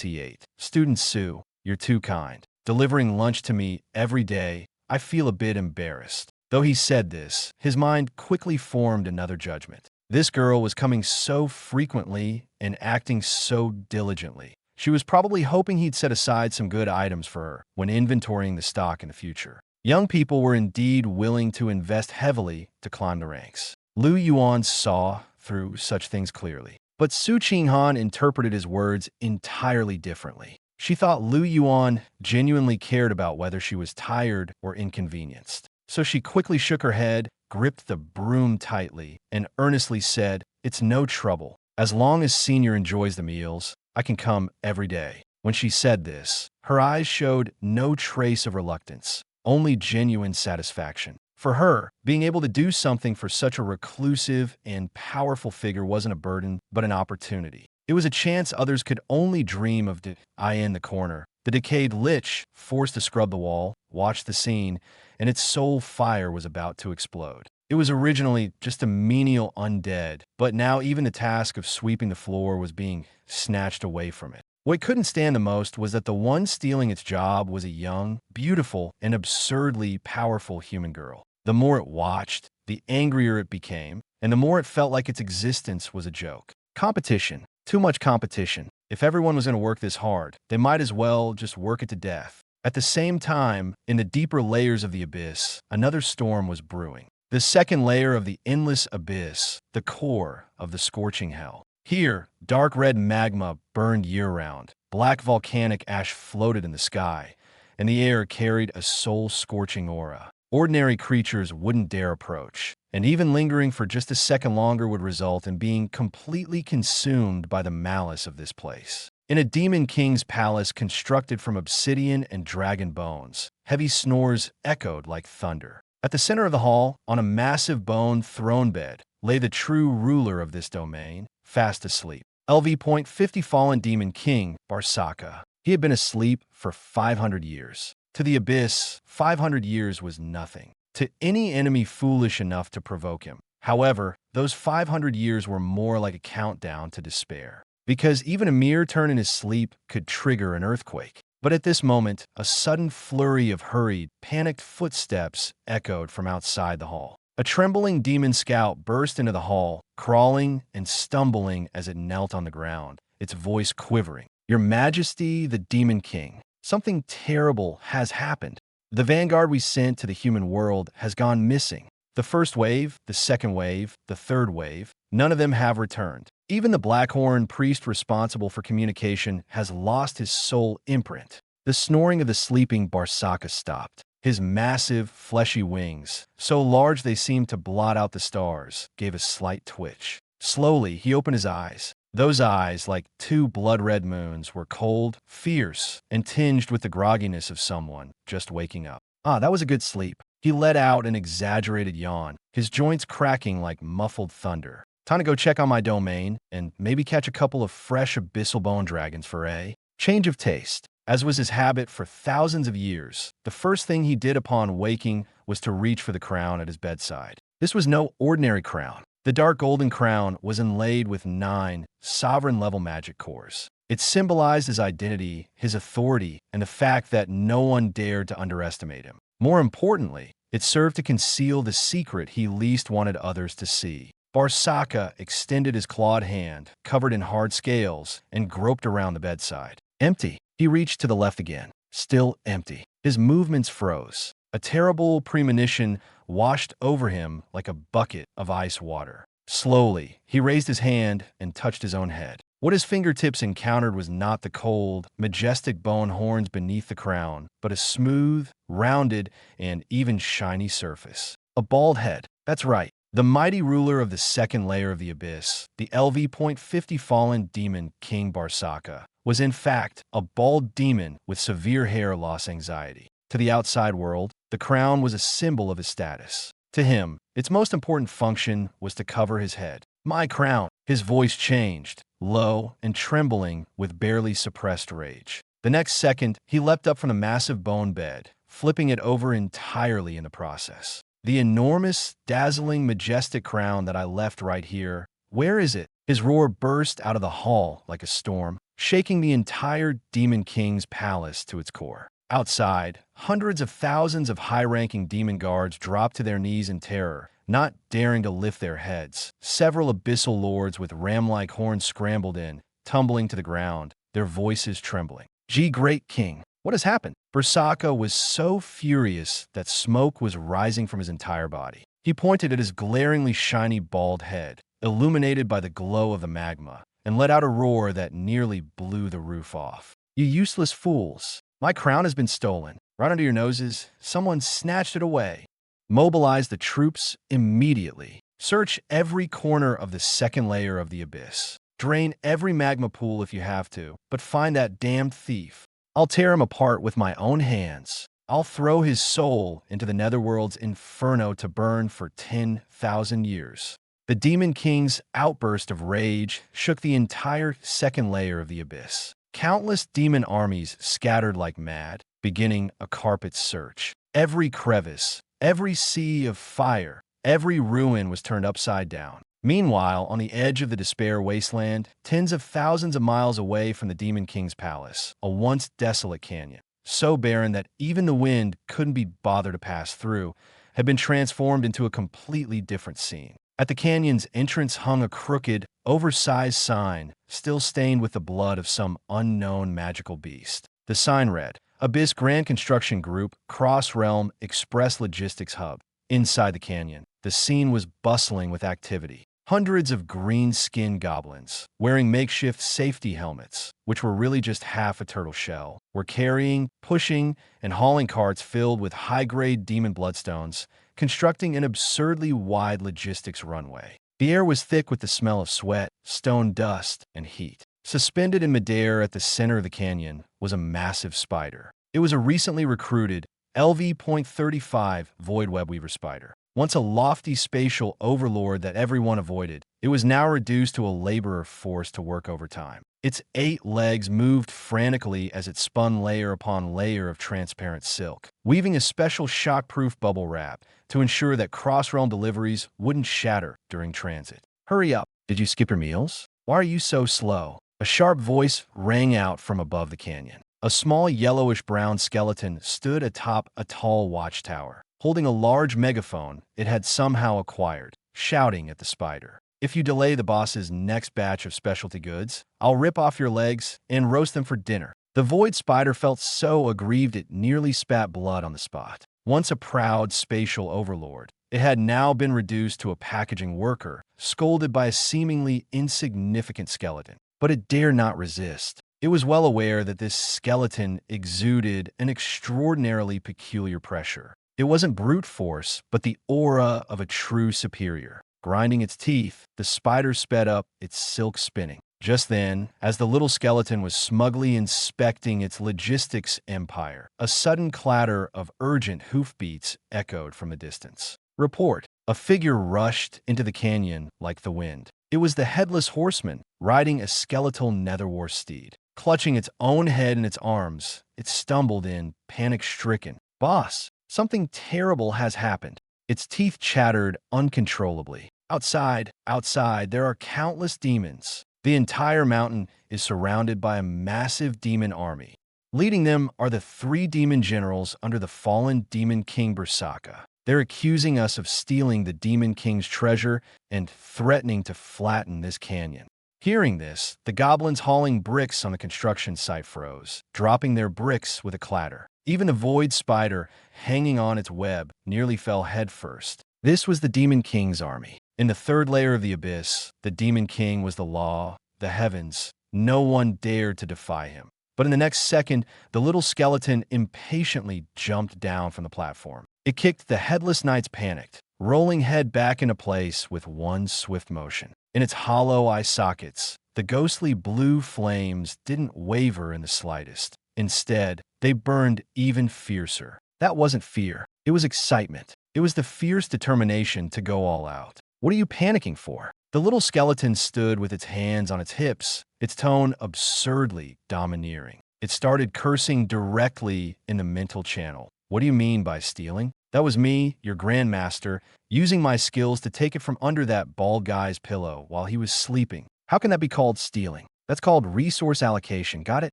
he ate. "Student Sue, you're too kind. Delivering lunch to me every day, I feel a bit embarrassed." Though he said this, his mind quickly formed another judgment. This girl was coming so frequently and acting so diligently. She was probably hoping he'd set aside some good items for her when inventorying the stock in the future. Young people were indeed willing to invest heavily to climb the ranks. Lu Yuan saw through such things clearly. But Su Qinghan interpreted his words entirely differently. She thought Lu Yuan genuinely cared about whether she was tired or inconvenienced. So she quickly shook her head, gripped the broom tightly, and earnestly said, "It's no trouble. As long as Senior enjoys the meals, I can come every day." When she said this, her eyes showed no trace of reluctance, only genuine satisfaction. For her, being able to do something for such a reclusive and powerful figure wasn't a burden, but an opportunity. It was a chance others could only dream of. I in the corner. The decayed lich, forced to scrub the wall, watched the scene, and its soul fire was about to explode. It was originally just a menial undead, but now even the task of sweeping the floor was being snatched away from it. What it couldn't stand the most was that the one stealing its job was a young, beautiful, and absurdly powerful human girl. The more it watched, the angrier it became, and the more it felt like its existence was a joke. Competition. Too much competition. If everyone was going to work this hard, they might as well just work it to death. At the same time, in the deeper layers of the abyss, another storm was brewing. The second layer of the endless abyss, the core of the scorching hell. Here, dark red magma burned year-round, black volcanic ash floated in the sky, and the air carried a soul-scorching aura. Ordinary creatures wouldn't dare approach, and even lingering for just a second longer would result in being completely consumed by the malice of this place. In a demon king's palace constructed from obsidian and dragon bones, heavy snores echoed like thunder. At the center of the hall, on a massive bone throne bed, lay the true ruler of this domain, fast asleep. LV.50 fallen demon king, Barsaka. He had been asleep for 500 years. To the abyss, 500 years was nothing. To any enemy foolish enough to provoke him. However, those 500 years were more like a countdown to despair. Because even a mere turn in his sleep could trigger an earthquake. But at this moment, a sudden flurry of hurried, panicked footsteps echoed from outside the hall. A trembling demon scout burst into the hall, crawling and stumbling as it knelt on the ground, its voice quivering. "Your Majesty, the Demon King, something terrible has happened. The vanguard we sent to the human world has gone missing. The first wave, the second wave, the third wave, none of them have returned. Even the Blackhorn priest responsible for communication has lost his soul imprint." The snoring of the sleeping Barsaka stopped. His massive, fleshy wings, so large they seemed to blot out the stars, gave a slight twitch. Slowly, he opened his eyes. Those eyes, like two blood-red moons, were cold, fierce, and tinged with the grogginess of someone just waking up. "Ah, that was a good sleep." He let out an exaggerated yawn, his joints cracking like muffled thunder. "Time to go check on my domain, and maybe catch a couple of fresh abyssal bone dragons for a change of taste." As was his habit for thousands of years, the first thing he did upon waking was to reach for the crown at his bedside. This was no ordinary crown. The dark golden crown was inlaid with 9 sovereign-level magic cores. It symbolized his identity, his authority, and the fact that no one dared to underestimate him. More importantly, it served to conceal the secret he least wanted others to see. Barsaka extended his clawed hand, covered in hard scales, and groped around the bedside. Empty. He reached to the left again. Still empty. His movements froze. A terrible premonition washed over him like a bucket of ice water. Slowly, he raised his hand and touched his own head. What his fingertips encountered was not the cold, majestic bone horns beneath the crown, but a smooth, rounded, and even shiny surface. A bald head. That's right. The mighty ruler of the second layer of the abyss, the LV.50 fallen demon King Barsaka, was in fact a bald demon with severe hair loss anxiety. To the outside world, the crown was a symbol of his status. To him, its most important function was to cover his head. "My crown." His voice changed, low and trembling with barely suppressed rage. The next second, he leapt up from the massive bone bed, flipping it over entirely in the process. "The enormous, dazzling, majestic crown that I left right here, where is it?" His roar burst out of the hall like a storm, shaking the entire Demon King's palace to its core. Outside, hundreds of thousands of high-ranking demon guards dropped to their knees in terror, not daring to lift their heads. Several abyssal lords with ram-like horns scrambled in, tumbling to the ground, their voices trembling. "Great King, what has happened?" Bersaka was so furious that smoke was rising from his entire body. He pointed at his glaringly shiny bald head, illuminated by the glow of the magma, and let out a roar that nearly blew the roof off. "You useless fools! My crown has been stolen. Right under your noses, someone snatched it away. Mobilize the troops immediately. Search every corner of the second layer of the abyss. Drain every magma pool if you have to, but find that damned thief. I'll tear him apart with my own hands. I'll throw his soul into the netherworld's inferno to burn for 10,000 years." The Demon King's outburst of rage shook the entire second layer of the abyss. Countless demon armies scattered like mad, beginning a carpet search. Every crevice, every sea of fire, every ruin was turned upside down. Meanwhile, on the edge of the Despair Wasteland, tens of thousands of miles away from the Demon King's palace, a once desolate canyon, so barren that even the wind couldn't be bothered to pass through, had been transformed into a completely different scene. At the canyon's entrance hung a crooked, oversized sign, still stained with the blood of some unknown magical beast. The sign read, "Abyss Grand Construction Group, Cross Realm Express Logistics Hub." Inside the canyon, the scene was bustling with activity. Hundreds of green-skinned goblins, wearing makeshift safety helmets, which were really just half a turtle shell, were carrying, pushing, and hauling carts filled with high-grade demon bloodstones, constructing an absurdly wide logistics runway. The air was thick with the smell of sweat, stone dust, and heat. Suspended in midair at the center of the canyon was a massive spider. It was a recently recruited LV.35 Void Webweaver spider. Once a lofty spatial overlord that everyone avoided, it was now reduced to a laborer forced to work overtime. Its 8 legs moved frantically as it spun layer upon layer of transparent silk, weaving a special shockproof bubble wrap to ensure that cross-realm deliveries wouldn't shatter during transit. "Hurry up! Did you skip your meals? Why are you so slow?" A sharp voice rang out from above the canyon. A small yellowish-brown skeleton stood atop a tall watchtower, holding a large megaphone it had somehow acquired, shouting at the spider. "If you delay the boss's next batch of specialty goods, I'll rip off your legs and roast them for dinner." The void spider felt so aggrieved it nearly spat blood on the spot. Once a proud spatial overlord, it had now been reduced to a packaging worker, scolded by a seemingly insignificant skeleton. But it dared not resist. It was well aware that this skeleton exuded an extraordinarily peculiar pressure. It wasn't brute force, but the aura of a true superior. Grinding its teeth, the spider sped up, its silk spinning. Just then, as the little skeleton was smugly inspecting its logistics empire, a sudden clatter of urgent hoofbeats echoed from the distance. "Report!" A figure rushed into the canyon like the wind. It was the Headless Horseman, riding a skeletal netherwar steed. Clutching its own head in its arms, it stumbled in, panic-stricken. "Boss, something terrible has happened." Its teeth chattered uncontrollably. Outside, there are countless demons. The entire mountain is surrounded by a massive demon army. Leading them are the 3 demon generals under the fallen Demon King Bersaka. They're accusing us of stealing the Demon King's treasure and threatening to flatten this canyon. Hearing this, the goblins hauling bricks on the construction site froze, dropping their bricks with a clatter. Even the void spider, hanging on its web, nearly fell headfirst. This was the Demon King's army. In the 3rd layer of the abyss, the Demon King was the law, the heavens. No one dared to defy him. But in the next second, the little skeleton impatiently jumped down from the platform. It kicked the Headless Knight's panicked, rolling head back into place with one swift motion. In its hollow eye sockets, The ghostly blue flames didn't waver in the slightest. Instead, they burned even fiercer. That wasn't fear. It was excitement. It was the fierce determination to go all out. What are you panicking for? The little skeleton stood with its hands on its hips, its tone absurdly domineering. It started cursing directly in the mental channel. What do you mean by stealing? That was me, your grandmaster, using my skills to take it from under that bald guy's pillow while he was sleeping. How can that be called stealing? That's called resource allocation, got it?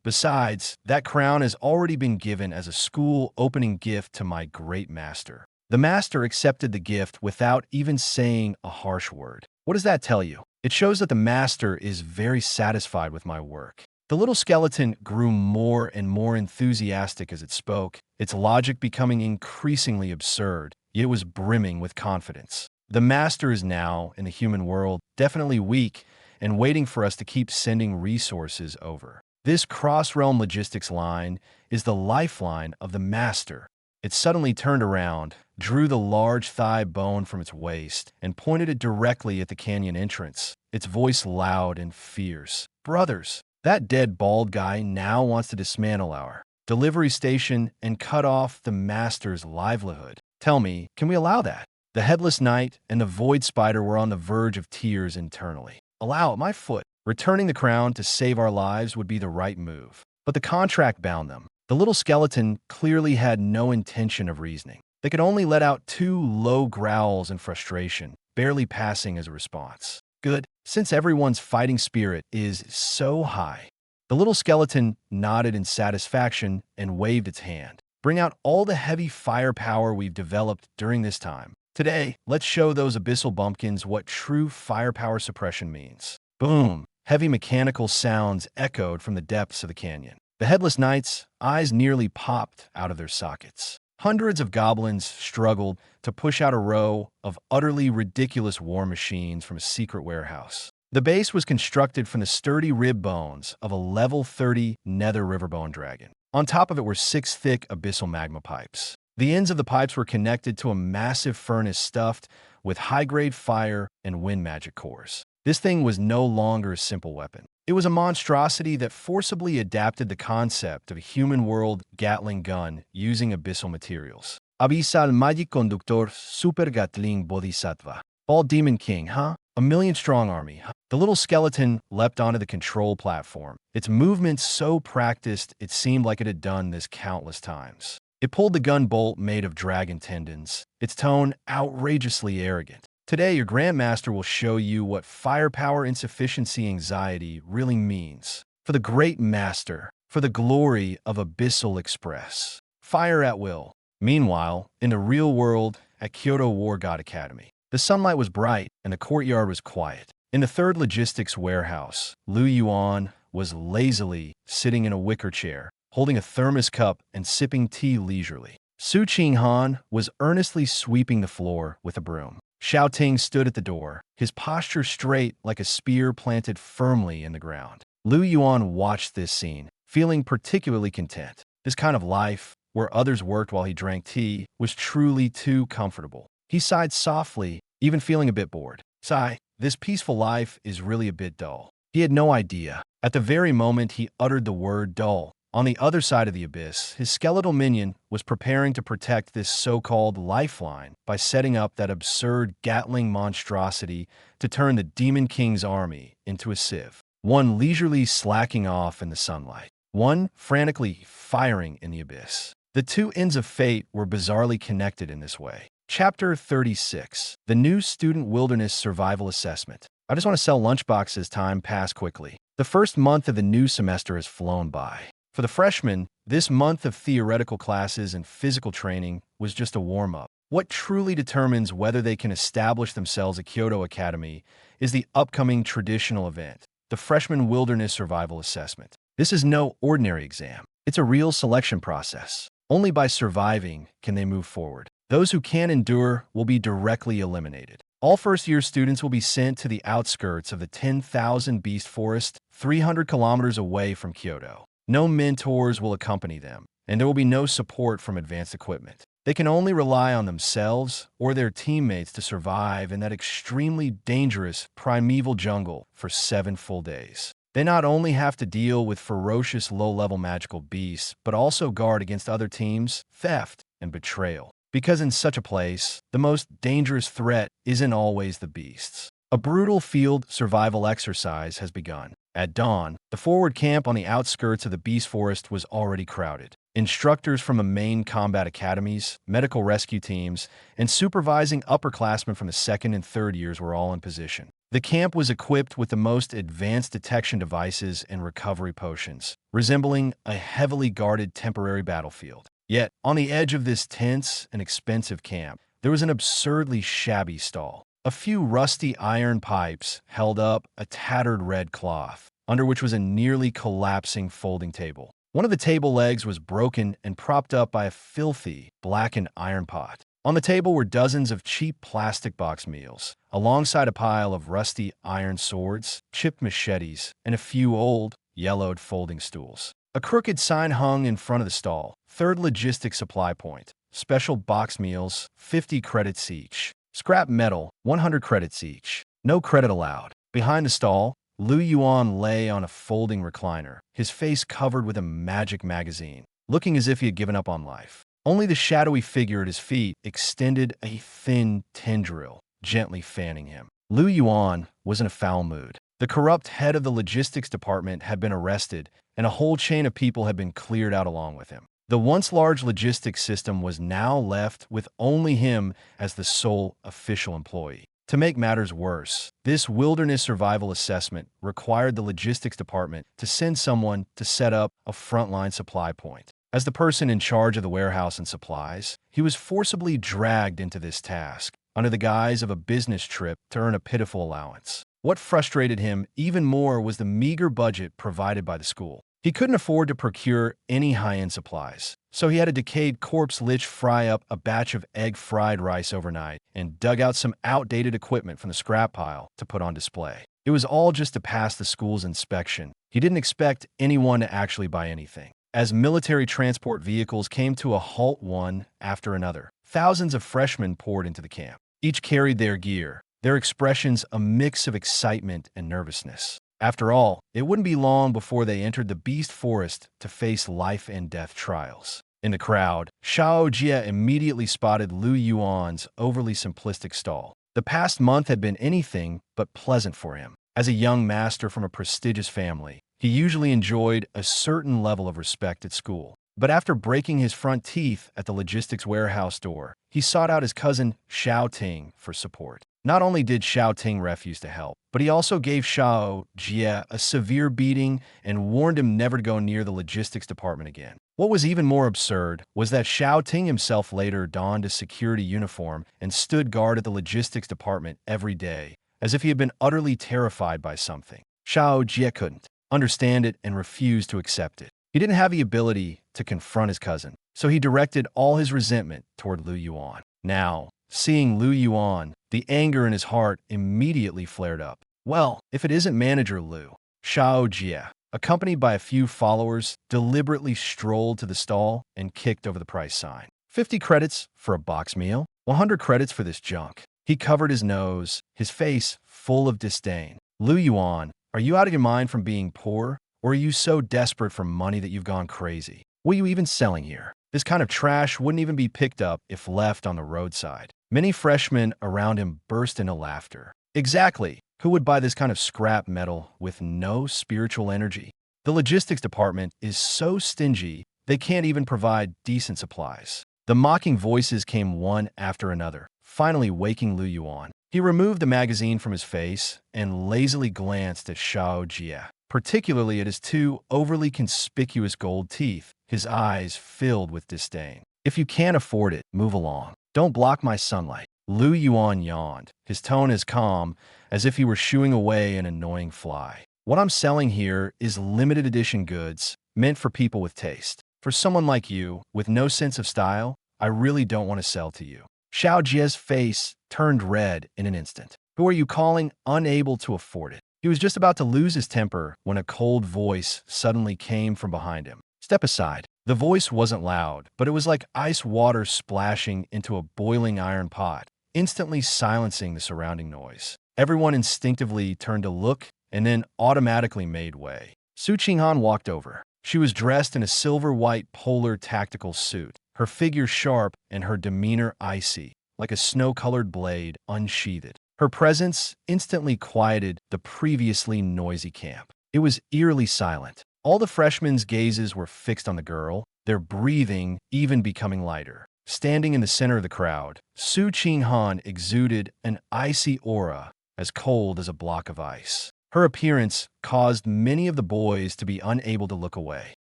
Besides, that crown has already been given as a school opening gift to my great master. The master accepted the gift without even saying a harsh word. What does that tell you? It shows that the master is very satisfied with my work. The little skeleton grew more and more enthusiastic as it spoke, its logic becoming increasingly absurd, yet it was brimming with confidence. The master is now, in the human world, definitely weak and waiting for us to keep sending resources over. This cross-realm logistics line is the lifeline of the master. It suddenly turned around, drew the large thigh bone from its waist, and pointed it directly at the canyon entrance, its voice loud and fierce. Brothers, that dead bald guy now wants to dismantle our delivery station and cut off the master's livelihood. Tell me, can we allow that? The headless knight and the void spider were on the verge of tears internally. Allow it, my foot. Returning the crown to save our lives would be the right move. But the contract bound them. The little skeleton clearly had no intention of reasoning. They could only let out 2 low growls in frustration, barely passing as a response. Good, since everyone's fighting spirit is so high. The little skeleton nodded in satisfaction and waved its hand. Bring out all the heavy firepower we've developed during this time. Today, let's show those abyssal bumpkins what true firepower suppression means. Boom! Heavy mechanical sounds echoed from the depths of the canyon. The headless knights' eyes nearly popped out of their sockets. Hundreds of goblins struggled to push out a row of utterly ridiculous war machines from a secret warehouse. The base was constructed from the sturdy rib bones of a level 30 nether riverbone dragon. On top of it were 6 thick abyssal magma pipes. The ends of the pipes were connected to a massive furnace stuffed with high-grade fire and wind magic cores. This thing was no longer a simple weapon. It was a monstrosity that forcibly adapted the concept of a human-world Gatling gun using abyssal materials. Abyssal Magic Conductor Super Gatling Bodhisattva. Bald Demon King, huh? A million-strong army, huh? The little skeleton leapt onto the control platform, its movements so practiced it seemed like it had done this countless times. It pulled the gun bolt made of dragon tendons, its tone outrageously arrogant. Today, your Grandmaster will show you what firepower insufficiency anxiety really means. For the great master, for the glory of Abyssal Express. Fire at will. Meanwhile, in the real world, at Kyoto War God Academy, the sunlight was bright and the courtyard was quiet. In the third logistics warehouse, Yuan was lazily sitting in a wicker chair, holding a thermos cup and sipping tea leisurely. Su Qinghan was earnestly sweeping the floor with a broom. Xiao Ting stood at the door, his posture straight like a spear planted firmly in the ground. Yuan watched this scene, feeling particularly content. This kind of life, where others worked while he drank tea, was truly too comfortable. He sighed softly, even feeling a bit bored. Sigh, this peaceful life is really a bit dull. He had no idea. At the very moment he uttered the word dull, on the other side of the abyss, his skeletal minion was preparing to protect this so-called lifeline by setting up that absurd Gatling monstrosity to turn the Demon King's army into a sieve. One leisurely slacking off in the sunlight, one frantically firing in the abyss. The two ends of fate were bizarrely connected in this way. Chapter 36. The New Student Wilderness Survival Assessment. I just want to sell lunchboxes as time passed quickly. The first month of the new semester has flown by. For the freshmen, this month of theoretical classes and physical training was just a warm-up. What truly determines whether they can establish themselves at Kyoto Academy is the upcoming traditional event, the Freshman Wilderness Survival Assessment. This is no ordinary exam. It's a real selection process. Only by surviving can they move forward. Those who can't endure will be directly eliminated. All first-year students will be sent to the outskirts of the 10,000 Beast Forest, 300 kilometers away from Kyoto. No mentors will accompany them, and there will be no support from advanced equipment. They can only rely on themselves or their teammates to survive in that extremely dangerous primeval jungle for 7 full days. They not only have to deal with ferocious low-level magical beasts, but also guard against other teams, theft, and betrayal. Because in such a place, the most dangerous threat isn't always the beasts. A brutal field survival exercise has begun. At dawn, the forward camp on the outskirts of the beast forest was already crowded. Instructors from the main combat academies, medical rescue teams, and supervising upperclassmen from the second and third years were all in position. The camp was equipped with the most advanced detection devices and recovery potions, resembling a heavily guarded temporary battlefield. Yet, on the edge of this tense and expensive camp, there was an absurdly shabby stall. A few rusty iron pipes held up a tattered red cloth, under which was a nearly collapsing folding table. One of the table legs was broken and propped up by a filthy, blackened iron pot. On the table were dozens of cheap plastic box meals, alongside a pile of rusty iron swords, chipped machetes, and a few old, yellowed folding stools. A crooked sign hung in front of the stall. Third logistics supply point. Special box meals, 50 credits each. Scrap metal, 100 credits each. No credit allowed. Behind the stall, Yuan lay on a folding recliner, his face covered with a magic magazine, looking as if he had given up on life. Only the shadowy figure at his feet extended a thin tendril, gently fanning him. Yuan was in a foul mood. The corrupt head of the logistics department had been arrested, and a whole chain of people had been cleared out along with him. The once large logistics system was now left with only him as the sole official employee. To make matters worse, this wilderness survival assessment required the logistics department to send someone to set up a frontline supply point. As the person in charge of the warehouse and supplies, he was forcibly dragged into this task, under the guise of a business trip to earn a pitiful allowance. What frustrated him even more was the meager budget provided by the school. He couldn't afford to procure any high-end supplies, so he had a decayed corpse lich fry up a batch of egg-fried rice overnight and dug out some outdated equipment from the scrap pile to put on display. It was all just to pass the school's inspection. He didn't expect anyone to actually buy anything. As military transport vehicles came to a halt one after another, thousands of freshmen poured into the camp. Each carried their gear, their expressions a mix of excitement and nervousness. After all, it wouldn't be long before they entered the beast forest to face life and death trials. In the crowd, Xiao Jie immediately spotted Yuan's overly simplistic stall. The past month had been anything but pleasant for him. As a young master from a prestigious family, he usually enjoyed a certain level of respect at school. But after breaking his front teeth at the logistics warehouse door, he sought out his cousin Xiao Ting for support. Not only did Xiao Ting refuse to help, but he also gave Xiao Jie a severe beating and warned him never to go near the logistics department again. What was even more absurd was that Xiao Ting himself later donned a security uniform and stood guard at the logistics department every day, as if he had been utterly terrified by something. Xiao Jie couldn't understand it and refused to accept it. He didn't have the ability to confront his cousin, so he directed all his resentment toward Yuan. Now, seeing Yuan, the anger in his heart immediately flared up. Well, if it isn't Manager Liu, Xiao Jie, accompanied by a few followers, deliberately strolled to the stall and kicked over the price sign. 50 credits for a box meal, 100 credits for this junk. He covered his nose, his face full of disdain. Yuan, are you out of your mind from being poor? Or are you so desperate for money that you've gone crazy? What are you even selling here? This kind of trash wouldn't even be picked up if left on the roadside. Many freshmen around him burst into laughter. Exactly. Who would buy this kind of scrap metal with no spiritual energy? The logistics department is so stingy, they can't even provide decent supplies. The mocking voices came one after another, finally waking Yuan. He removed the magazine from his face and lazily glanced at Xiao Jie, particularly at his two overly conspicuous gold teeth, his eyes filled with disdain. If you can't afford it, move along. Don't block my sunlight. Yuan yawned, his tone as calm as if he were shooing away an annoying fly. What I'm selling here is limited edition goods meant for people with taste. For someone like you, with no sense of style, I really don't want to sell to you. Xiao Jie's face turned red in an instant. Who are you calling unable to afford it? He was just about to lose his temper when a cold voice suddenly came from behind him. Step aside. The voice wasn't loud, but it was like ice water splashing into a boiling iron pot, instantly silencing the surrounding noise. Everyone instinctively turned to look and then automatically made way. Su Qinghan walked over. She was dressed in a silver-white polar tactical suit, her figure sharp and her demeanor icy, like a snow-colored blade unsheathed. Her presence instantly quieted the previously noisy camp. It was eerily silent. All the freshmen's gazes were fixed on the girl, their breathing even becoming lighter. Standing in the center of the crowd, Su Qinghan exuded an icy aura, as cold as a block of ice. Her appearance caused many of the boys to be unable to look away.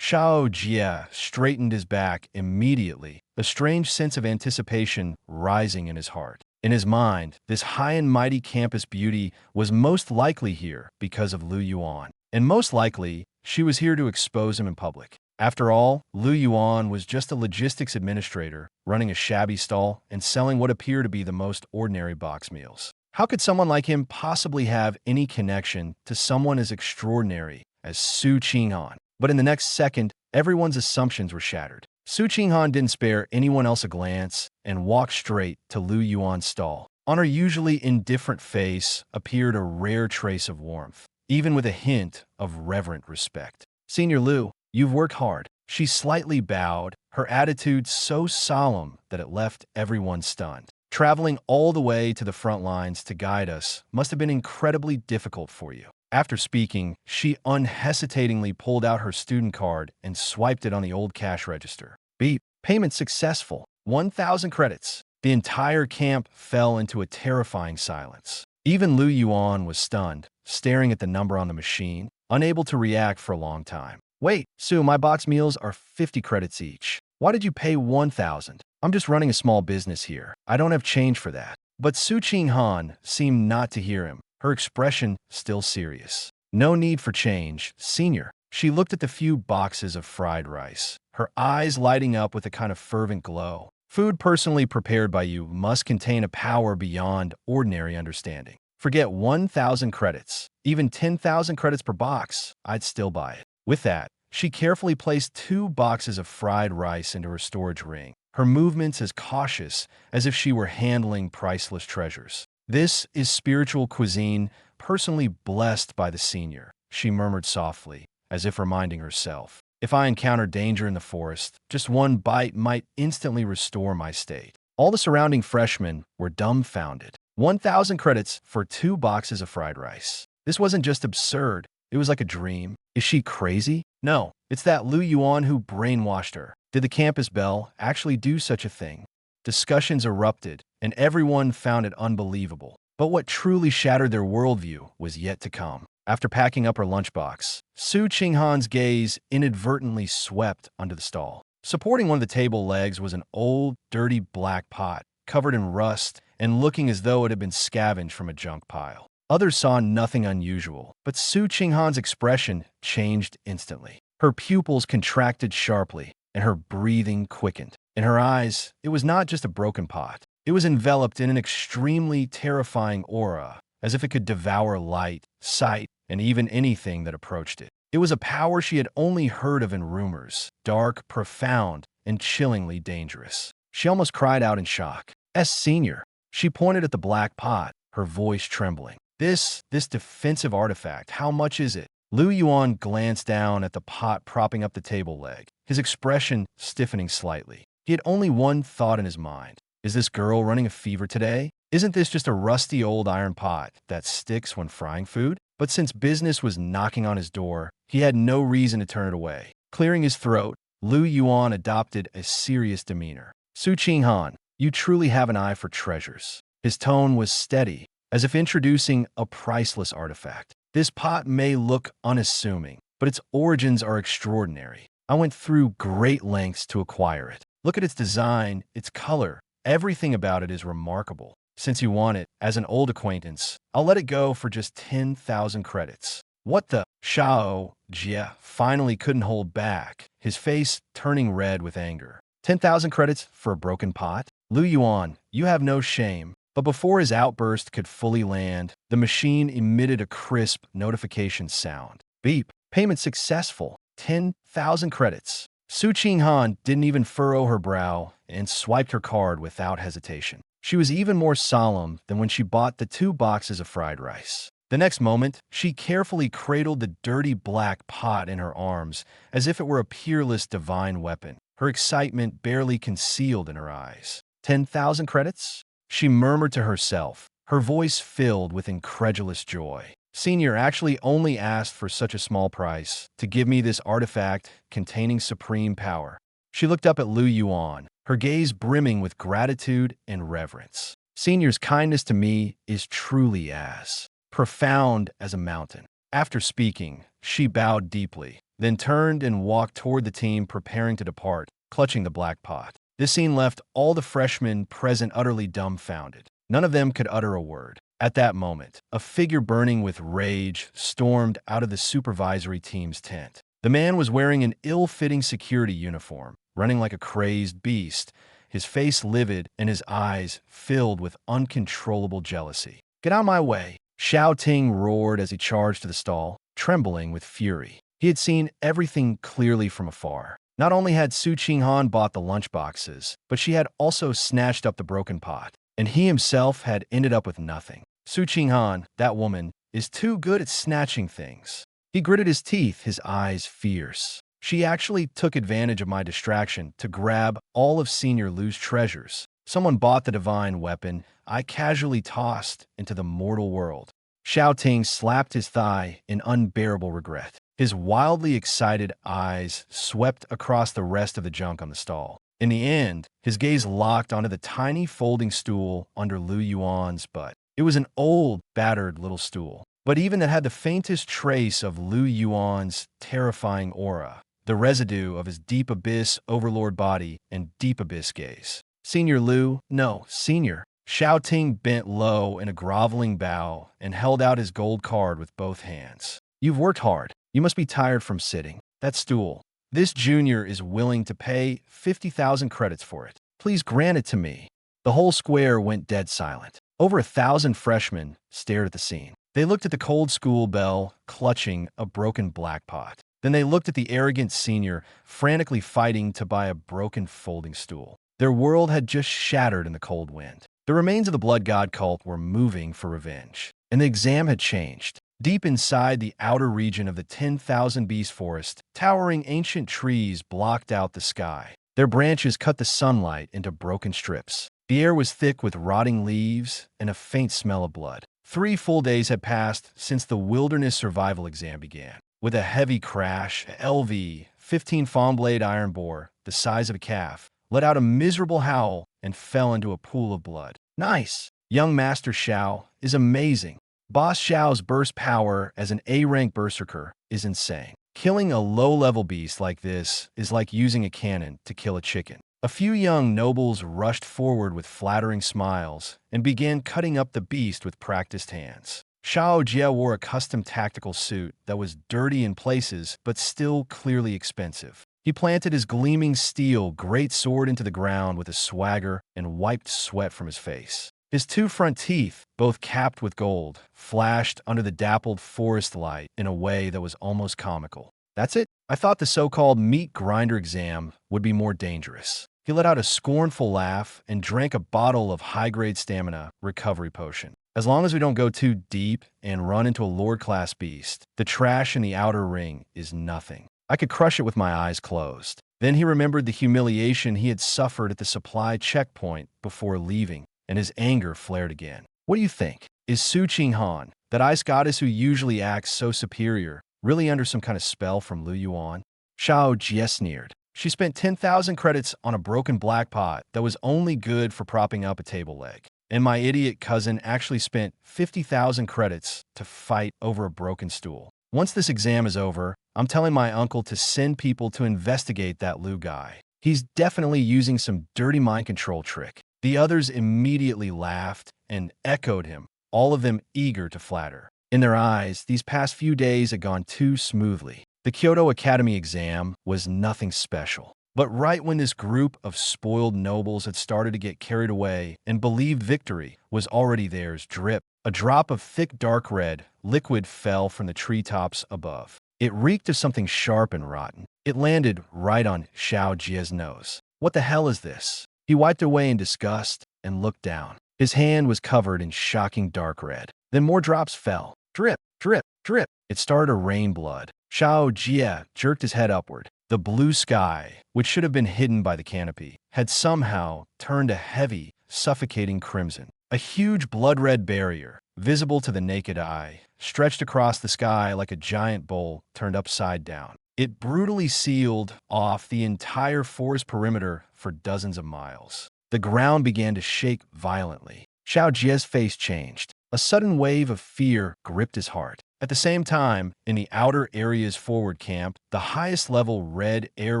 Xiao Jie straightened his back immediately, a strange sense of anticipation rising in his heart. In his mind, this high and mighty campus beauty was most likely here because of Lu Yuan. And most likely, she was here to expose him in public. After all, Lu Yuan was just a logistics administrator, running a shabby stall and selling what appeared to be the most ordinary box meals. How could someone like him possibly have any connection to someone as extraordinary as Su Qinghan? But in the next second, everyone's assumptions were shattered. Su Qinghan didn't spare anyone else a glance and walked straight to Lu Yuan's stall. On her usually indifferent face appeared a rare trace of warmth, even with a hint of reverent respect. "Senior Lu, you've worked hard." She slightly bowed, her attitude so solemn that it left everyone stunned. "Traveling all the way to the front lines to guide us must have been incredibly difficult for you." After speaking, she unhesitatingly pulled out her student card and swiped it on the old cash register. Beep. Payment successful. 1,000 credits. The entire camp fell into a terrifying silence. Even Lu Yuan was stunned, staring at the number on the machine, unable to react for a long time. "Wait, Su, my box meals are 50 credits each. Why did you pay 1,000? I'm just running a small business here. I don't have change for that." But Su Qinghan seemed not to hear him, her expression still serious. "No need for change, senior." She looked at the few boxes of fried rice, her eyes lighting up with a kind of fervent glow. "Food personally prepared by you must contain a power beyond ordinary understanding. Forget 1,000 credits. Even 10,000 credits per box, I'd still buy it." With that, she carefully placed 2 boxes of fried rice into her storage ring, her movements as cautious as if she were handling priceless treasures. "This is spiritual cuisine, personally blessed by the senior," she murmured softly, as if reminding herself. "If I encounter danger in the forest, just one bite might instantly restore my state." All the surrounding freshmen were dumbfounded. 1,000 credits for 2 boxes of fried rice. This wasn't just absurd, it was like a dream. Is she crazy? No, it's that Lu Yuan who brainwashed her. Did the campus belle actually do such a thing? Discussions erupted, and everyone found it unbelievable. But what truly shattered their worldview was yet to come. After packing up her lunchbox, Su Qinghan's gaze inadvertently swept onto the stall. Supporting one of the table legs was an old, dirty black pot, covered in rust and looking as though it had been scavenged from a junk pile. Others saw nothing unusual, but Su Qinghan's expression changed instantly. Her pupils contracted sharply, and her breathing quickened. In her eyes, it was not just a broken pot. It was enveloped in an extremely terrifying aura, as if it could devour light, sight, and even anything that approached it. It was a power she had only heard of in rumors, dark, profound, and chillingly dangerous. She almost cried out in shock. Senior." She pointed at the black pot, her voice trembling. This defensive artifact, how much is it?" Lu Yuan glanced down at the pot propping up the table leg, his expression stiffening slightly. He had only one thought in his mind. Is this girl running a fever today? Isn't this just a rusty old iron pot that sticks when frying food? But since business was knocking on his door, he had no reason to turn it away. Clearing his throat, Lu Yuan adopted a serious demeanor. "Su Qinghan, you truly have an eye for treasures." His tone was steady, as if introducing a priceless artifact. "This pot may look unassuming, but its origins are extraordinary. I went through great lengths to acquire it. Look at its design, its color. Everything about it is remarkable. Since you want it, as an old acquaintance, I'll let it go for just 10,000 credits." "What the?" Xiao Jie finally couldn't hold back, his face turning red with anger. 10,000 credits for a broken pot? Lu Yuan, you have no shame. But before his outburst could fully land, the machine emitted a crisp notification sound. Beep. Payment successful. 10,000 credits. Su Qinghan didn't even furrow her brow and swiped her card without hesitation. She was even more solemn than when she bought the 2 boxes of fried rice. The next moment, she carefully cradled the dirty black pot in her arms as if it were a peerless divine weapon, her excitement barely concealed in her eyes. 10,000 credits? She murmured to herself, her voice filled with incredulous joy. Senior actually only asked for such a small price to give me this artifact containing supreme power. She looked up at Lu Yuan, her gaze brimming with gratitude and reverence. Senior's kindness to me is truly as profound as a mountain. After speaking, she bowed deeply, then turned and walked toward the team preparing to depart, clutching the black pot. This scene left all the freshmen present utterly dumbfounded. None of them could utter a word. At that moment, a figure burning with rage stormed out of the supervisory team's tent. The man was wearing an ill-fitting security uniform, running like a crazed beast, his face livid and his eyes filled with uncontrollable jealousy. "Get out of my way!" Xiao Ting roared as he charged to the stall, trembling with fury. He had seen everything clearly from afar. Not only had Su Qinghan bought the lunchboxes, but she had also snatched up the broken pot, and he himself had ended up with nothing. Su Qinghan, that woman, is too good at snatching things. He gritted his teeth, his eyes fierce. She actually took advantage of my distraction to grab all of Senior Lu's treasures. Someone bought the divine weapon I casually tossed into the mortal world. Xiao Ting slapped his thigh in unbearable regret. His wildly excited eyes swept across the rest of the junk on the stall. In the end, his gaze locked onto the tiny folding stool under Lu Yuan's butt. It was an old, battered little stool, but even that had the faintest trace of Lu Yuan's terrifying aura, the residue of his deep abyss Overlord Body and deep abyss gaze. "Senior Lu, no, Senior." Xiao Ting bent low in a groveling bow and held out his gold card with both hands. "You've worked hard. You must be tired from sitting. That stool. This junior is willing to pay 50,000 credits for it. Please grant it to me." The whole square went dead silent. Over 1,000 freshmen stared at the scene. They looked at the cold school bell, clutching a broken black pot. Then they looked at the arrogant senior, frantically fighting to buy a broken folding stool. Their world had just shattered in the cold wind. The remains of the blood god cult were moving for revenge, and the exam had changed. Deep inside the outer region of the 10,000 Beast Forest, towering ancient trees blocked out the sky. Their branches cut the sunlight into broken strips. The air was thick with rotting leaves and a faint smell of blood. 3 full days had passed since the wilderness survival exam began. With a heavy crash, LV 15 fawn-blade iron boar, the size of a calf, let out a miserable howl and fell into a pool of blood. "Nice! Young Master Xiao is amazing. Boss Xiao's burst power as an A-rank berserker is insane. Killing a low-level beast like this is like using a cannon to kill a chicken." A few young nobles rushed forward with flattering smiles and began cutting up the beast with practiced hands. Xiao Jie wore a custom tactical suit that was dirty in places but still clearly expensive. He planted his gleaming steel great sword into the ground with a swagger and wiped sweat from his face. His 2 front teeth, both capped with gold, flashed under the dappled forest light in a way that was almost comical. "That's it? I thought the so-called meat grinder exam would be more dangerous." He let out a scornful laugh and drank a bottle of high-grade stamina recovery potion. "As long as we don't go too deep and run into a Lord-class beast, the trash in the outer ring is nothing. I could crush it with my eyes closed." Then he remembered the humiliation he had suffered at the supply checkpoint before leaving, and his anger flared again. "What do you think? Is Su Qinghan, that ice goddess who usually acts so superior, really under some kind of spell from Lu Yuan?" Xiao Jie sneered. "She spent 10,000 credits on a broken black pot that was only good for propping up a table leg. And my idiot cousin actually spent 50,000 credits to fight over a broken stool. Once this exam is over, I'm telling my uncle to send people to investigate that Lu guy. He's definitely using some dirty mind control trick." The others immediately laughed and echoed him, all of them eager to flatter. In their eyes, these past few days had gone too smoothly. The Kyoto Academy exam was nothing special. But right when this group of spoiled nobles had started to get carried away and believed victory was already theirs, drip, a drop of thick dark red liquid fell from the treetops above. It reeked of something sharp and rotten. It landed right on Xiao Jie's nose. What the hell is this? He wiped away in disgust and looked down. His hand was covered in shocking dark red. Then more drops fell. Drip, drip, drip. It started to rain blood. Xiao Jie jerked his head upward. The blue sky, which should have been hidden by the canopy, had somehow turned a heavy, suffocating crimson. A huge blood-red barrier, visible to the naked eye, stretched across the sky like a giant bowl turned upside down. It brutally sealed off the entire forest perimeter for dozens of miles. The ground began to shake violently. Xiao Jie's face changed. A sudden wave of fear gripped his heart. At the same time, in the outer area's forward camp, the highest-level red air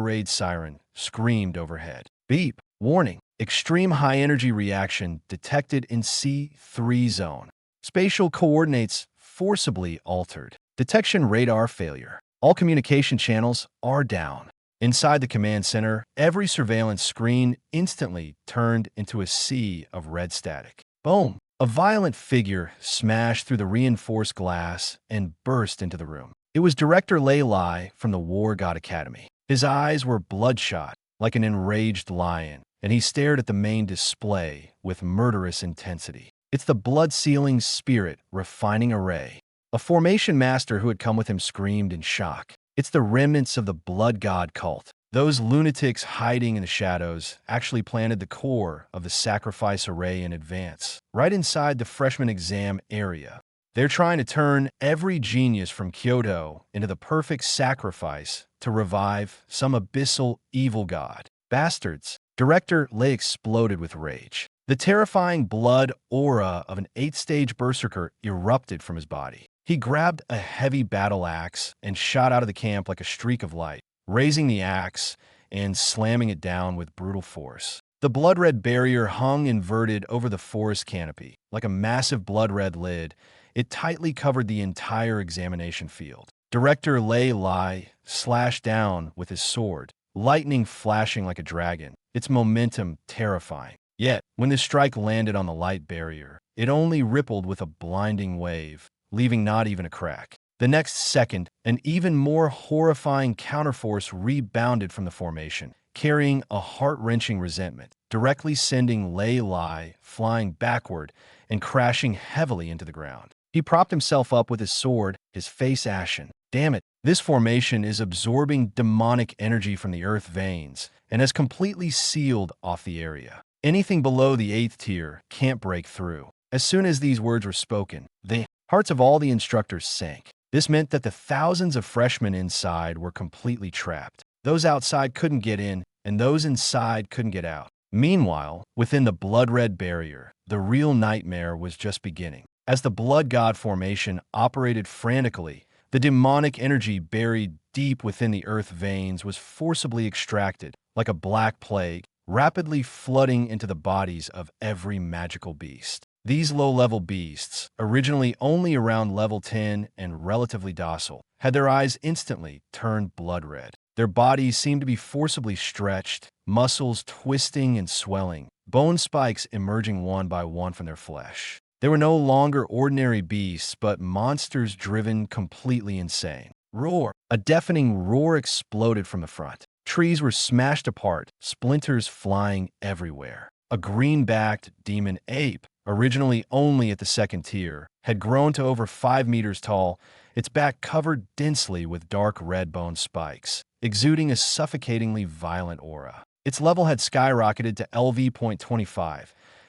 raid siren screamed overhead. Beep! Warning! Extreme high-energy reaction detected in C3 zone. Spatial coordinates forcibly altered. Detection radar failure. All communication channels are down. Inside the command center, every surveillance screen instantly turned into a sea of red static. Boom! A violent figure smashed through the reinforced glass and burst into the room. It was Director Lei Lai from the War God Academy. His eyes were bloodshot, like an enraged lion, and he stared at the main display with murderous intensity. It's the blood-sealing spirit refining array. A formation master who had come with him screamed in shock. It's the remnants of the blood god cult. Those lunatics hiding in the shadows actually planted the core of the sacrifice array in advance, right inside the freshman exam area. They're trying to turn every genius from Kyoto into the perfect sacrifice to revive some abyssal evil god. Bastards! Director Lei exploded with rage. The terrifying blood aura of an 8-stage berserker erupted from his body. He grabbed a heavy battle axe and shot out of the camp like a streak of light, raising the axe and slamming it down with brutal force. The blood-red barrier hung inverted over the forest canopy. Like a massive blood-red lid, it tightly covered the entire examination field. Director Lei Lai slashed down with his sword, lightning flashing like a dragon, its momentum terrifying. Yet, when the strike landed on the light barrier, it only rippled with a blinding wave, leaving not even a crack. The next second, an even more horrifying counterforce rebounded from the formation, carrying a heart-wrenching resentment, directly sending Lei Lai flying backward and crashing heavily into the ground. He propped himself up with his sword, his face ashen. Damn it, this formation is absorbing demonic energy from the earth veins and has completely sealed off the area. Anything below the 8th tier can't break through. As soon as these words were spoken, the hearts of all the instructors sank. This meant that the thousands of freshmen inside were completely trapped. Those outside couldn't get in, and those inside couldn't get out. Meanwhile, within the blood-red barrier, the real nightmare was just beginning. As the blood god formation operated frantically, the demonic energy buried deep within the earth veins was forcibly extracted, like a black plague, rapidly flooding into the bodies of every magical beast. These low-level beasts, originally only around level 10 and relatively docile, had their eyes instantly turned blood-red. Their bodies seemed to be forcibly stretched, muscles twisting and swelling, bone spikes emerging one by one from their flesh. They were no longer ordinary beasts, but monsters driven completely insane. Roar! A deafening roar exploded from the front. Trees were smashed apart, splinters flying everywhere. A green-backed demon ape, originally only at the 2nd tier, had grown to over 5 meters tall, its back covered densely with dark red bone spikes, exuding a suffocatingly violent aura. Its level had skyrocketed to LV.25.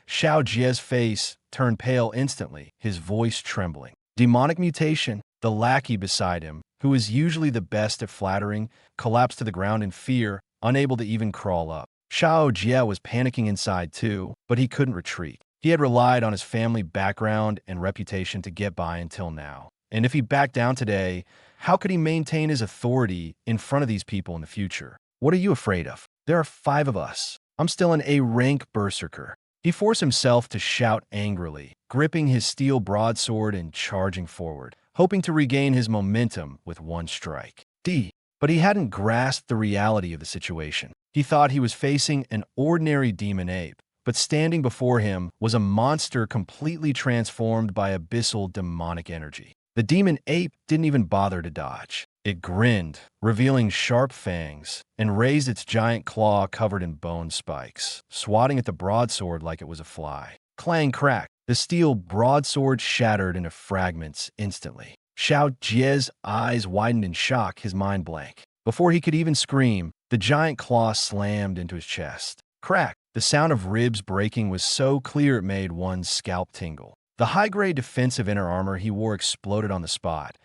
Xiao Jie's face turned pale instantly, his voice trembling. Demonic mutation, the lackey beside him, who was usually the best at flattering, collapsed to the ground in fear, unable to even crawl up. Xiao Jie was panicking inside too, but he couldn't retreat. He had relied on his family background and reputation to get by until now. And if he backed down today, how could he maintain his authority in front of these people in the future? What are you afraid of? There are 5 of us. I'm still an A-rank berserker. He forced himself to shout angrily, gripping his steel broadsword and charging forward, hoping to regain his momentum with one strike. But he hadn't grasped the reality of the situation. He thought he was facing an ordinary demon ape, but standing before him was a monster completely transformed by abyssal demonic energy. The demon ape didn't even bother to dodge. It grinned, revealing sharp fangs, and raised its giant claw covered in bone spikes, swatting at the broadsword like it was a fly. Clang crack! The steel broadsword shattered into fragments instantly. Xiao Jie's eyes widened in shock, his mind blank. Before he could even scream, the giant claw slammed into his chest. Crack! The sound of ribs breaking was so clear it made one's scalp tingle. The high-grade defensive inner armor he wore exploded on the spot,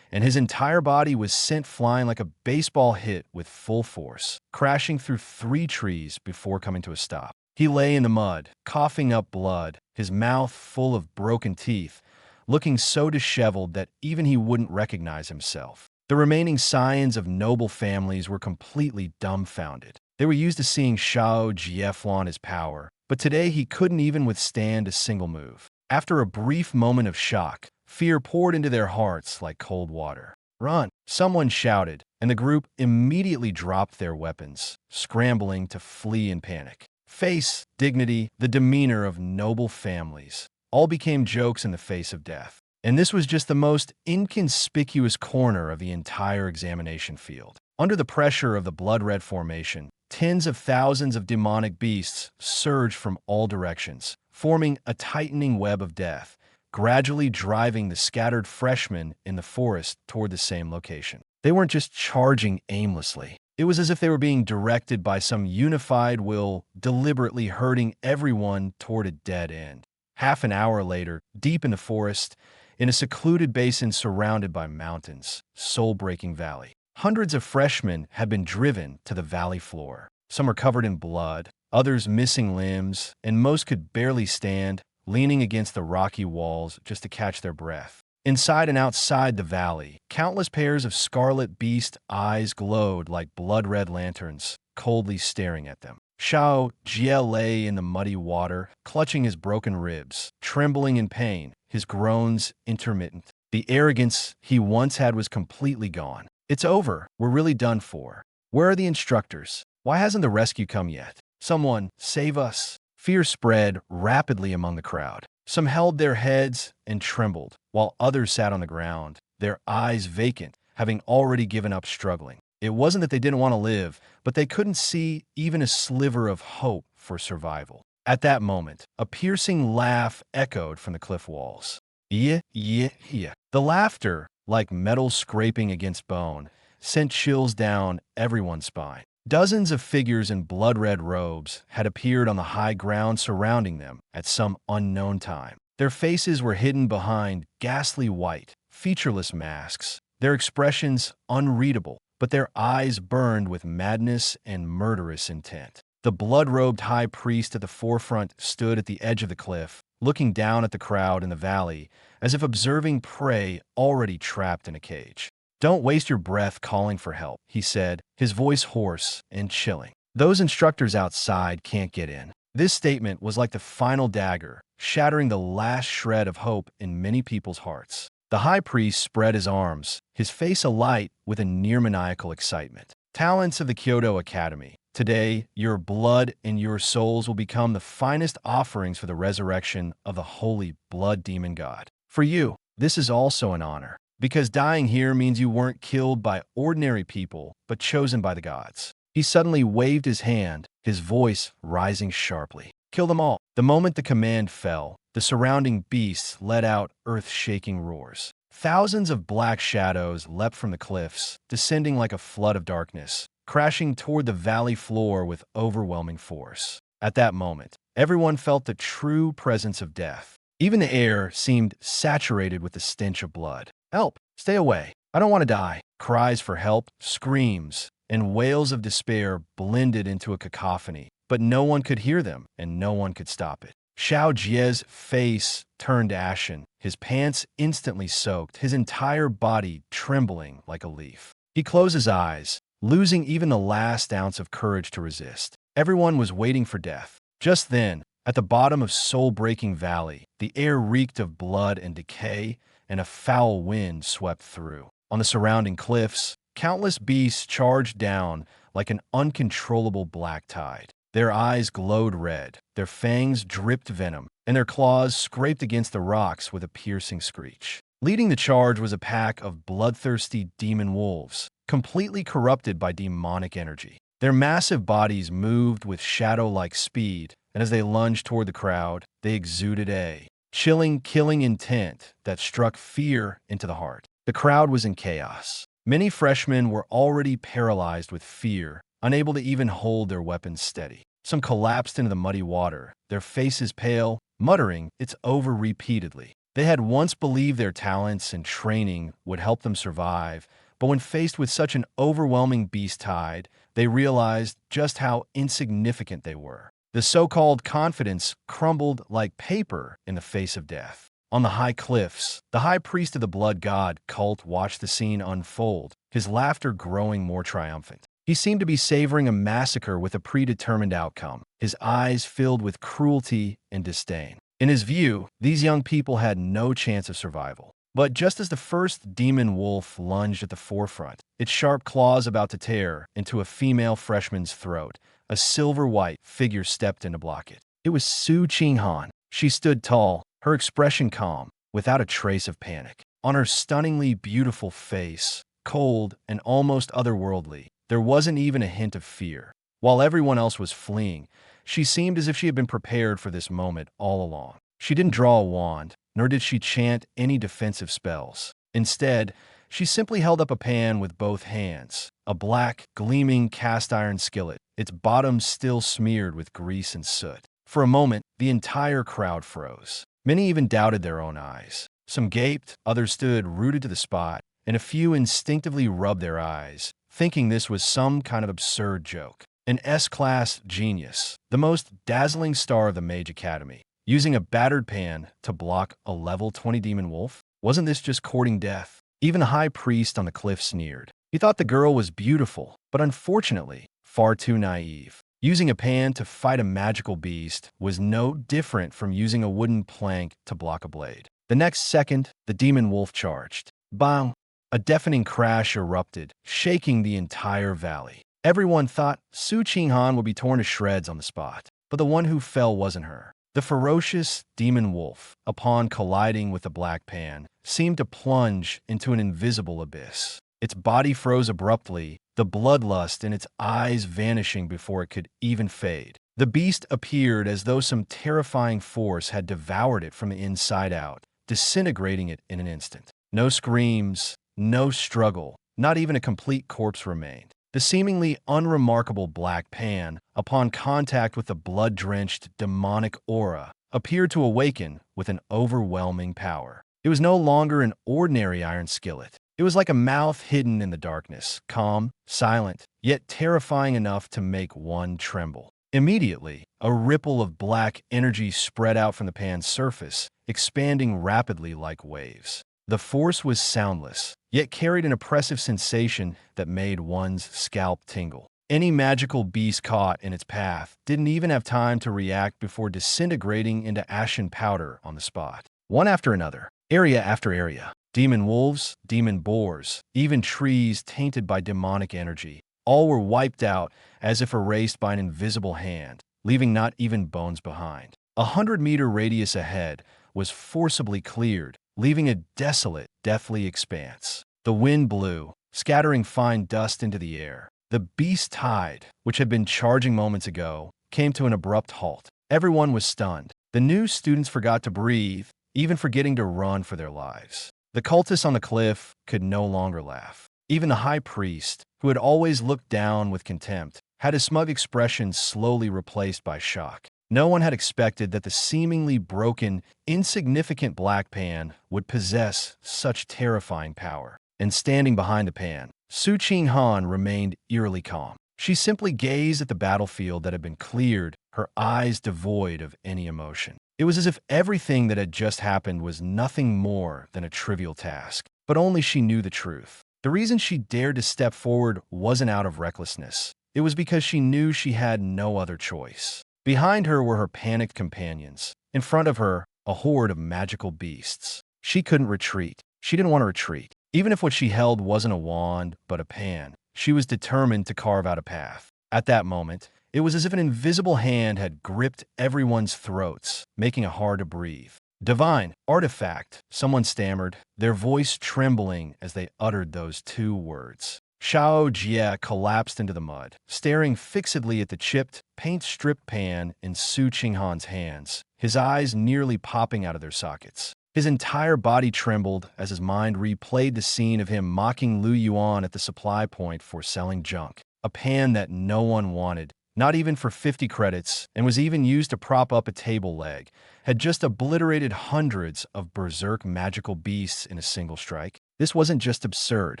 and his entire body was sent flying like a baseball hit with full force, crashing through 3 trees before coming to a stop. He lay in the mud, coughing up blood, his mouth full of broken teeth, looking so disheveled that even he wouldn't recognize himself. The remaining scions of noble families were completely dumbfounded. They were used to seeing Xiao Jie flaunt his power, but today he couldn't even withstand a single move. After a brief moment of shock, fear poured into their hearts like cold water. "Run!" someone shouted, and the group immediately dropped their weapons, scrambling to flee in panic. Face, dignity, the demeanor of noble families all became jokes in the face of death. And this was just the most inconspicuous corner of the entire examination field. Under the pressure of the blood-red formation, tens of thousands of demonic beasts surged from all directions, forming a tightening web of death, gradually driving the scattered freshmen in the forest toward the same location. They weren't just charging aimlessly. It was as if they were being directed by some unified will, deliberately herding everyone toward a dead end. Half an hour later, deep in the forest, in a secluded basin surrounded by mountains, soul-breaking valley, hundreds of freshmen had been driven to the valley floor. Some were covered in blood, others missing limbs, and most could barely stand, leaning against the rocky walls just to catch their breath. Inside and outside the valley, countless pairs of scarlet beast eyes glowed like blood-red lanterns, coldly staring at them. Xiao Jie lay in the muddy water, clutching his broken ribs, trembling in pain, his groans intermittent. The arrogance he once had was completely gone. "It's over. We're really done for. Where are the instructors? Why hasn't the rescue come yet? Someone, save us." Fear spread rapidly among the crowd. Some held their heads and trembled, while others sat on the ground, their eyes vacant, having already given up struggling. It wasn't that they didn't want to live, but they couldn't see even a sliver of hope for survival. At that moment, a piercing laugh echoed from the cliff walls. Yeah, yeah, yeah. The laughter, like metal scraping against bone, sent chills down everyone's spine. Dozens of figures in blood-red robes had appeared on the high ground surrounding them at some unknown time. Their faces were hidden behind ghastly white, featureless masks, their expressions unreadable, but their eyes burned with madness and murderous intent. The blood-robed high priest at the forefront stood at the edge of the cliff, looking down at the crowd in the valley, as if observing prey already trapped in a cage. "Don't waste your breath calling for help," he said, his voice hoarse and chilling. "Those instructors outside can't get in." This statement was like the final dagger, shattering the last shred of hope in many people's hearts. The high priest spread his arms, his face alight with a near-maniacal excitement. "Talents of the Kyoto Academy, today your blood and your souls will become the finest offerings for the resurrection of the holy blood demon god. For you, this is also an honor, because dying here means you weren't killed by ordinary people, but chosen by the gods." He suddenly waved his hand, his voice rising sharply. "Kill them all." The moment the command fell, the surrounding beasts let out earth-shaking roars. Thousands of black shadows leapt from the cliffs, descending like a flood of darkness, crashing toward the valley floor with overwhelming force. At that moment, everyone felt the true presence of death. Even the air seemed saturated with the stench of blood. "Help! Stay away! I don't want to die!" Cries for help, screams, and wails of despair blended into a cacophony, but no one could hear them, and no one could stop it. Xiao Jie's face turned ashen, his pants instantly soaked, his entire body trembling like a leaf. He closed his eyes, losing even the last ounce of courage to resist. Everyone was waiting for death. Just then, at the bottom of soul-breaking valley, the air reeked of blood and decay, and a foul wind swept through. On the surrounding cliffs, countless beasts charged down like an uncontrollable black tide. Their eyes glowed red, their fangs dripped venom, and their claws scraped against the rocks with a piercing screech. Leading the charge was a pack of bloodthirsty demon wolves, completely corrupted by demonic energy. Their massive bodies moved with shadow-like speed, and as they lunged toward the crowd, they exuded a chilling, killing intent that struck fear into the heart. The crowd was in chaos. Many freshmen were already paralyzed with fear, unable to even hold their weapons steady. Some collapsed into the muddy water, their faces pale, muttering, "It's over," repeatedly. They had once believed their talents and training would help them survive, but when faced with such an overwhelming beast tide, they realized just how insignificant they were. The so-called confidence crumbled like paper in the face of death. On the high cliffs, the high priest of the blood god cult watched the scene unfold, his laughter growing more triumphant. He seemed to be savoring a massacre with a predetermined outcome, his eyes filled with cruelty and disdain. In his view, these young people had no chance of survival. But just as the first demon wolf lunged at the forefront, its sharp claws about to tear into a female freshman's throat, a silver-white figure stepped in to block it. It was Su Qinghan. She stood tall, her expression calm, without a trace of panic. On her stunningly beautiful face, cold and almost otherworldly, there wasn't even a hint of fear. While everyone else was fleeing, she seemed as if she had been prepared for this moment all along. She didn't draw a wand, nor did she chant any defensive spells. Instead, she simply held up a pan with both hands, a black, gleaming cast-iron skillet, its bottom still smeared with grease and soot. For a moment, the entire crowd froze. Many even doubted their own eyes. Some gaped, others stood rooted to the spot, and a few instinctively rubbed their eyes, thinking this was some kind of absurd joke. An S-class genius, the most dazzling star of the Mage Academy, using a battered pan to block a level 20 demon wolf? Wasn't this just courting death? Even the high priest on the cliff sneered. He thought the girl was beautiful, but unfortunately, far too naive. Using a pan to fight a magical beast was no different from using a wooden plank to block a blade. The next second, the demon wolf charged. Bang! A deafening crash erupted, shaking the entire valley. Everyone thought Su Qinghan would be torn to shreds on the spot, but the one who fell wasn't her. The ferocious demon wolf, upon colliding with the black pan, seemed to plunge into an invisible abyss. Its body froze abruptly, the bloodlust in its eyes vanishing before it could even fade. The beast appeared as though some terrifying force had devoured it from the inside out, disintegrating it in an instant. No screams, no struggle, not even a complete corpse remained. The seemingly unremarkable black pan, upon contact with the blood-drenched demonic aura, appeared to awaken with an overwhelming power. It was no longer an ordinary iron skillet. It was like a mouth hidden in the darkness, calm, silent, yet terrifying enough to make one tremble. Immediately, a ripple of black energy spread out from the pan's surface, expanding rapidly like waves. The force was soundless, yet carried an oppressive sensation that made one's scalp tingle. Any magical beast caught in its path didn't even have time to react before disintegrating into ashen powder on the spot. One after another, area after area, demon wolves, demon boars, even trees tainted by demonic energy, all were wiped out as if erased by an invisible hand, leaving not even bones behind. 100-meter radius ahead was forcibly cleared, leaving a desolate, deathly expanse. The wind blew, scattering fine dust into the air. The beast tide, which had been charging moments ago, came to an abrupt halt. Everyone was stunned. The new students forgot to breathe, even forgetting to run for their lives. The cultists on the cliff could no longer laugh. Even the high priest, who had always looked down with contempt, had his smug expression slowly replaced by shock. No one had expected that the seemingly broken, insignificant black pan would possess such terrifying power. And standing behind the pan, Su Qinghan remained eerily calm. She simply gazed at the battlefield that had been cleared, her eyes devoid of any emotion. It was as if everything that had just happened was nothing more than a trivial task. But only she knew the truth. The reason she dared to step forward wasn't out of recklessness. It was because she knew she had no other choice. Behind her were her panicked companions. In front of her, a horde of magical beasts. She couldn't retreat. She didn't want to retreat. Even if what she held wasn't a wand, but a pan, she was determined to carve out a path. At that moment, it was as if an invisible hand had gripped everyone's throats, making it hard to breathe. Divine artifact, someone stammered, their voice trembling as they uttered those two words. Xiao Jie collapsed into the mud, staring fixedly at the chipped, paint-stripped pan in Su Qinghan's hands, his eyes nearly popping out of their sockets. His entire body trembled as his mind replayed the scene of him mocking Lu Yuan at the supply point for selling junk. A pan that no one wanted, not even for 50 credits, and was even used to prop up a table leg, had just obliterated hundreds of berserk magical beasts in a single strike. This wasn't just absurd.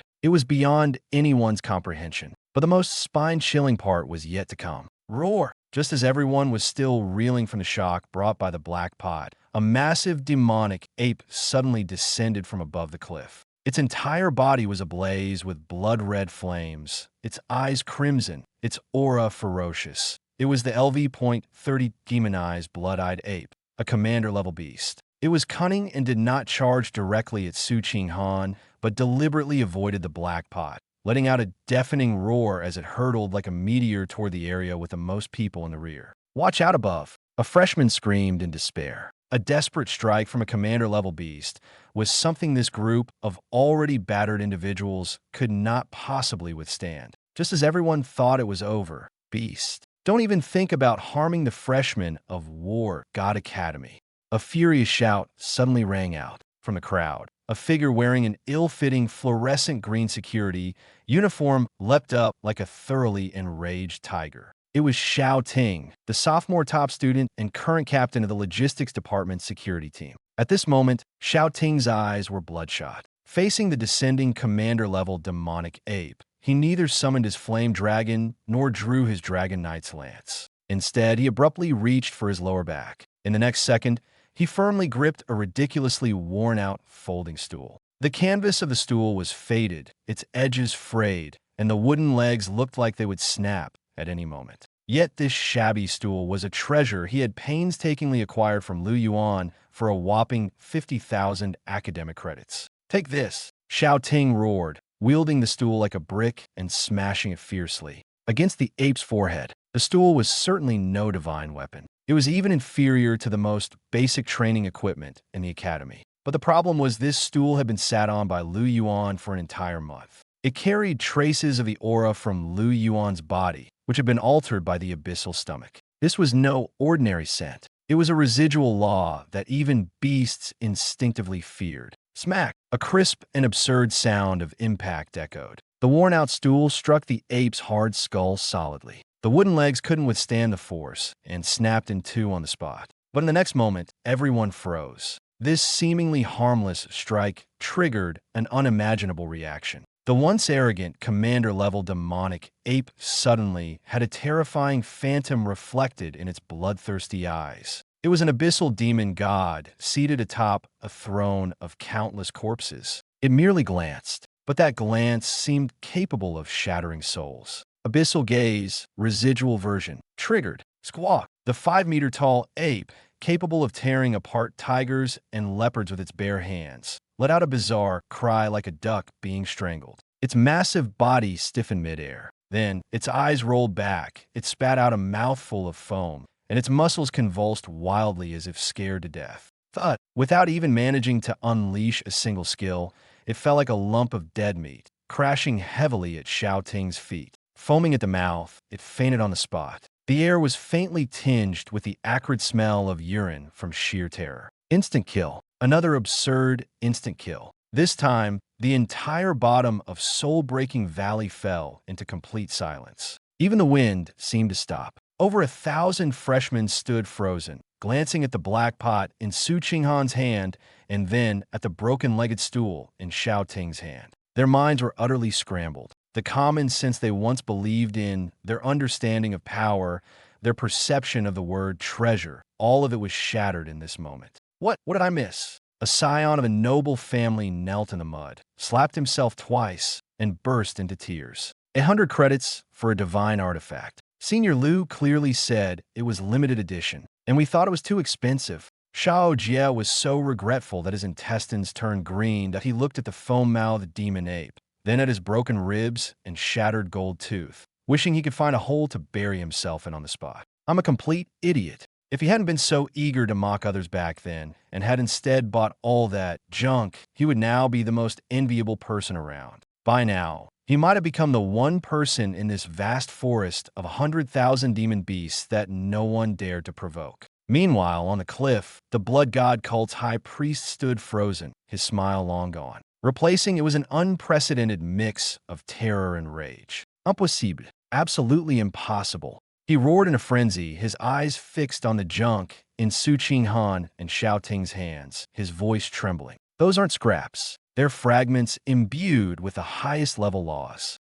It was beyond anyone's comprehension. But the most spine-chilling part was yet to come. Roar! Just as everyone was still reeling from the shock brought by the black pot, a massive demonic ape suddenly descended from above the cliff. Its entire body was ablaze with blood-red flames, its eyes crimson, its aura ferocious. It was the LV.30 demonized blood-eyed ape, a commander-level beast. It was cunning and did not charge directly at Su Qinghan, but deliberately avoided the black pot, letting out a deafening roar as it hurtled like a meteor toward the area with the most people in the rear. "Watch out above!" A freshman screamed in despair. A desperate strike from a commander-level beast was something this group of already battered individuals could not possibly withstand. Just as everyone thought it was over, "Beast, don't even think about harming the freshmen of War God Academy." A furious shout suddenly rang out from the crowd. A figure wearing an ill-fitting fluorescent green security uniform leapt up like a thoroughly enraged tiger. It was Xiao Ting, the sophomore top student and current captain of the logistics department's security team. At this moment, Xiao Ting's eyes were bloodshot. Facing the descending commander-level demonic ape, he neither summoned his flame dragon nor drew his dragon knight's lance. Instead, he abruptly reached for his lower back. In the next second, he firmly gripped a ridiculously worn-out folding stool. The canvas of the stool was faded, its edges frayed, and the wooden legs looked like they would snap at any moment. Yet this shabby stool was a treasure he had painstakingly acquired from Lu Yuan for a whopping 50,000 academic credits. "Take this!" Xiao Ting roared, wielding the stool like a brick and smashing it fiercely against the ape's forehead. The stool was certainly no divine weapon. It was even inferior to the most basic training equipment in the academy. But the problem was this stool had been sat on by Lu Yuan for an entire month. It carried traces of the aura from Lu Yuan's body, which had been altered by the abyssal stomach. This was no ordinary scent. It was a residual law that even beasts instinctively feared. Smack! A crisp and absurd sound of impact echoed. The worn-out stool struck the ape's hard skull solidly. The wooden legs couldn't withstand the force and snapped in two on the spot. But in the next moment, everyone froze. This seemingly harmless strike triggered an unimaginable reaction. The once arrogant, commander-level demonic ape suddenly had a terrifying phantom reflected in its bloodthirsty eyes. It was an abyssal demon god seated atop a throne of countless corpses. It merely glanced, but that glance seemed capable of shattering souls. Abyssal gaze, residual version, triggered. Squawk! The 5-meter-tall ape, capable of tearing apart tigers and leopards with its bare hands, let out a bizarre cry like a duck being strangled. Its massive body stiffened midair. Then, its eyes rolled back, it spat out a mouthful of foam, and its muscles convulsed wildly as if scared to death. Thud! Without even managing to unleash a single skill, it fell like a lump of dead meat, crashing heavily at Xiao Ting's feet. Foaming at the mouth, it fainted on the spot. The air was faintly tinged with the acrid smell of urine from sheer terror. Instant kill. Another absurd instant kill. This time, the entire bottom of soul-breaking valley fell into complete silence. Even the wind seemed to stop. Over 1,000 freshmen stood frozen, glancing at the black pot in Su Qinghan's hand and then at the broken-legged stool in Xiao Ting's hand. Their minds were utterly scrambled. The common sense they once believed in, their understanding of power, their perception of the word treasure, all of it was shattered in this moment. What did I miss? A scion of a noble family knelt in the mud, slapped himself twice, and burst into tears. 100 credits for a divine artifact. Senior Lu clearly said it was limited edition, and we thought it was too expensive. Xiao Jie was so regretful that his intestines turned green that he looked at the foam-mouthed demon ape, then at his broken ribs and shattered gold tooth, wishing he could find a hole to bury himself in on the spot. "I'm a complete idiot," If he hadn't been so eager to mock others back then, and had instead bought all that junk, he would now be the most enviable person around. By now, he might have become the one person in this vast forest of 100,000 demon beasts that no one dared to provoke. Meanwhile, on the cliff, the blood god cult's high priest stood frozen, his smile long gone. Replacing it was an unprecedented mix of terror and rage. Impossible. Absolutely impossible. He roared in a frenzy, his eyes fixed on the junk in Su Qinghan and Xiao Ting's hands, his voice trembling. Those aren't scraps. They're fragments imbued with the highest level laws.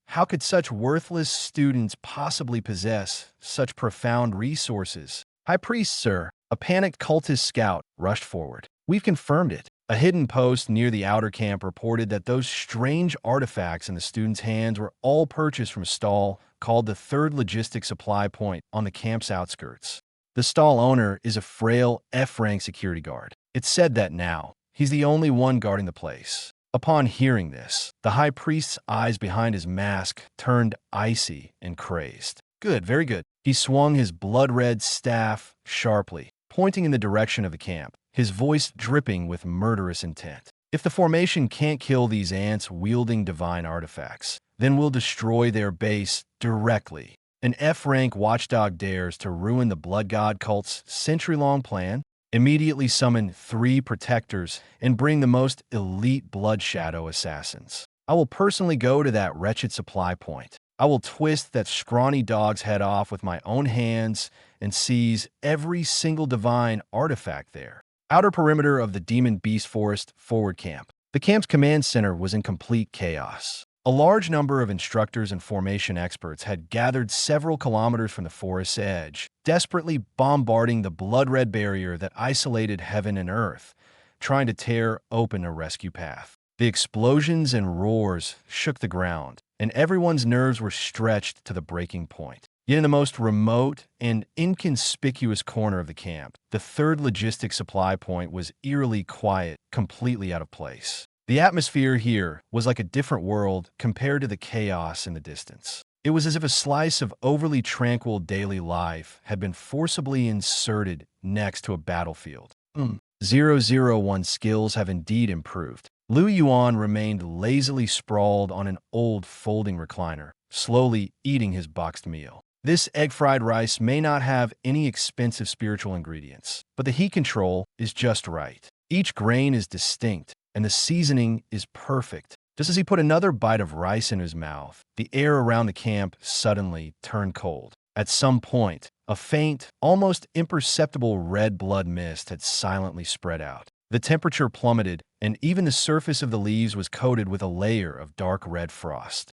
How could such worthless students possibly possess such profound resources? High Priest, sir, a panicked cultist scout rushed forward. We've confirmed it. A hidden post near the outer camp reported that those strange artifacts in the students' hands were all purchased from a stall called the Third Logistic Supply Point on the camp's outskirts. The stall owner is a frail F-rank security guard. It's said that now, he's the only one guarding the place. Upon hearing this, the high priest's eyes behind his mask turned icy and crazed. Good, very good. He swung his blood-red staff sharply, pointing in the direction of the camp, his voice dripping with murderous intent. If the formation can't kill these ants wielding divine artifacts, then we'll destroy their base directly. An F-rank watchdog dares to ruin the blood god cult's century-long plan? Immediately summon 3 protectors and bring the most elite blood shadow assassins. I will personally go to that wretched supply point. I will twist that scrawny dog's head off with my own hands and seize every single divine artifact there. Outer perimeter of the Demon Beast Forest forward camp. The camp's command center was in complete chaos. A large number of instructors and formation experts had gathered several kilometers from the forest's edge, desperately bombarding the blood-red barrier that isolated heaven and earth, trying to tear open a rescue path. The explosions and roars shook the ground, and everyone's nerves were stretched to the breaking point. Yet in the most remote and inconspicuous corner of the camp, the third logistic supply point was eerily quiet, completely out of place. The atmosphere here was like a different world compared to the chaos in the distance. It was as if a slice of overly tranquil daily life had been forcibly inserted next to a battlefield. 001 skills have indeed improved. Lu Yuan remained lazily sprawled on an old folding recliner, slowly eating his boxed meal. This egg-fried rice may not have any expensive spiritual ingredients, but the heat control is just right. Each grain is distinct, and the seasoning is perfect. Just as he put another bite of rice in his mouth, the air around the camp suddenly turned cold. At some point, a faint, almost imperceptible red blood mist had silently spread out. The temperature plummeted, and even the surface of the leaves was coated with a layer of dark red frost.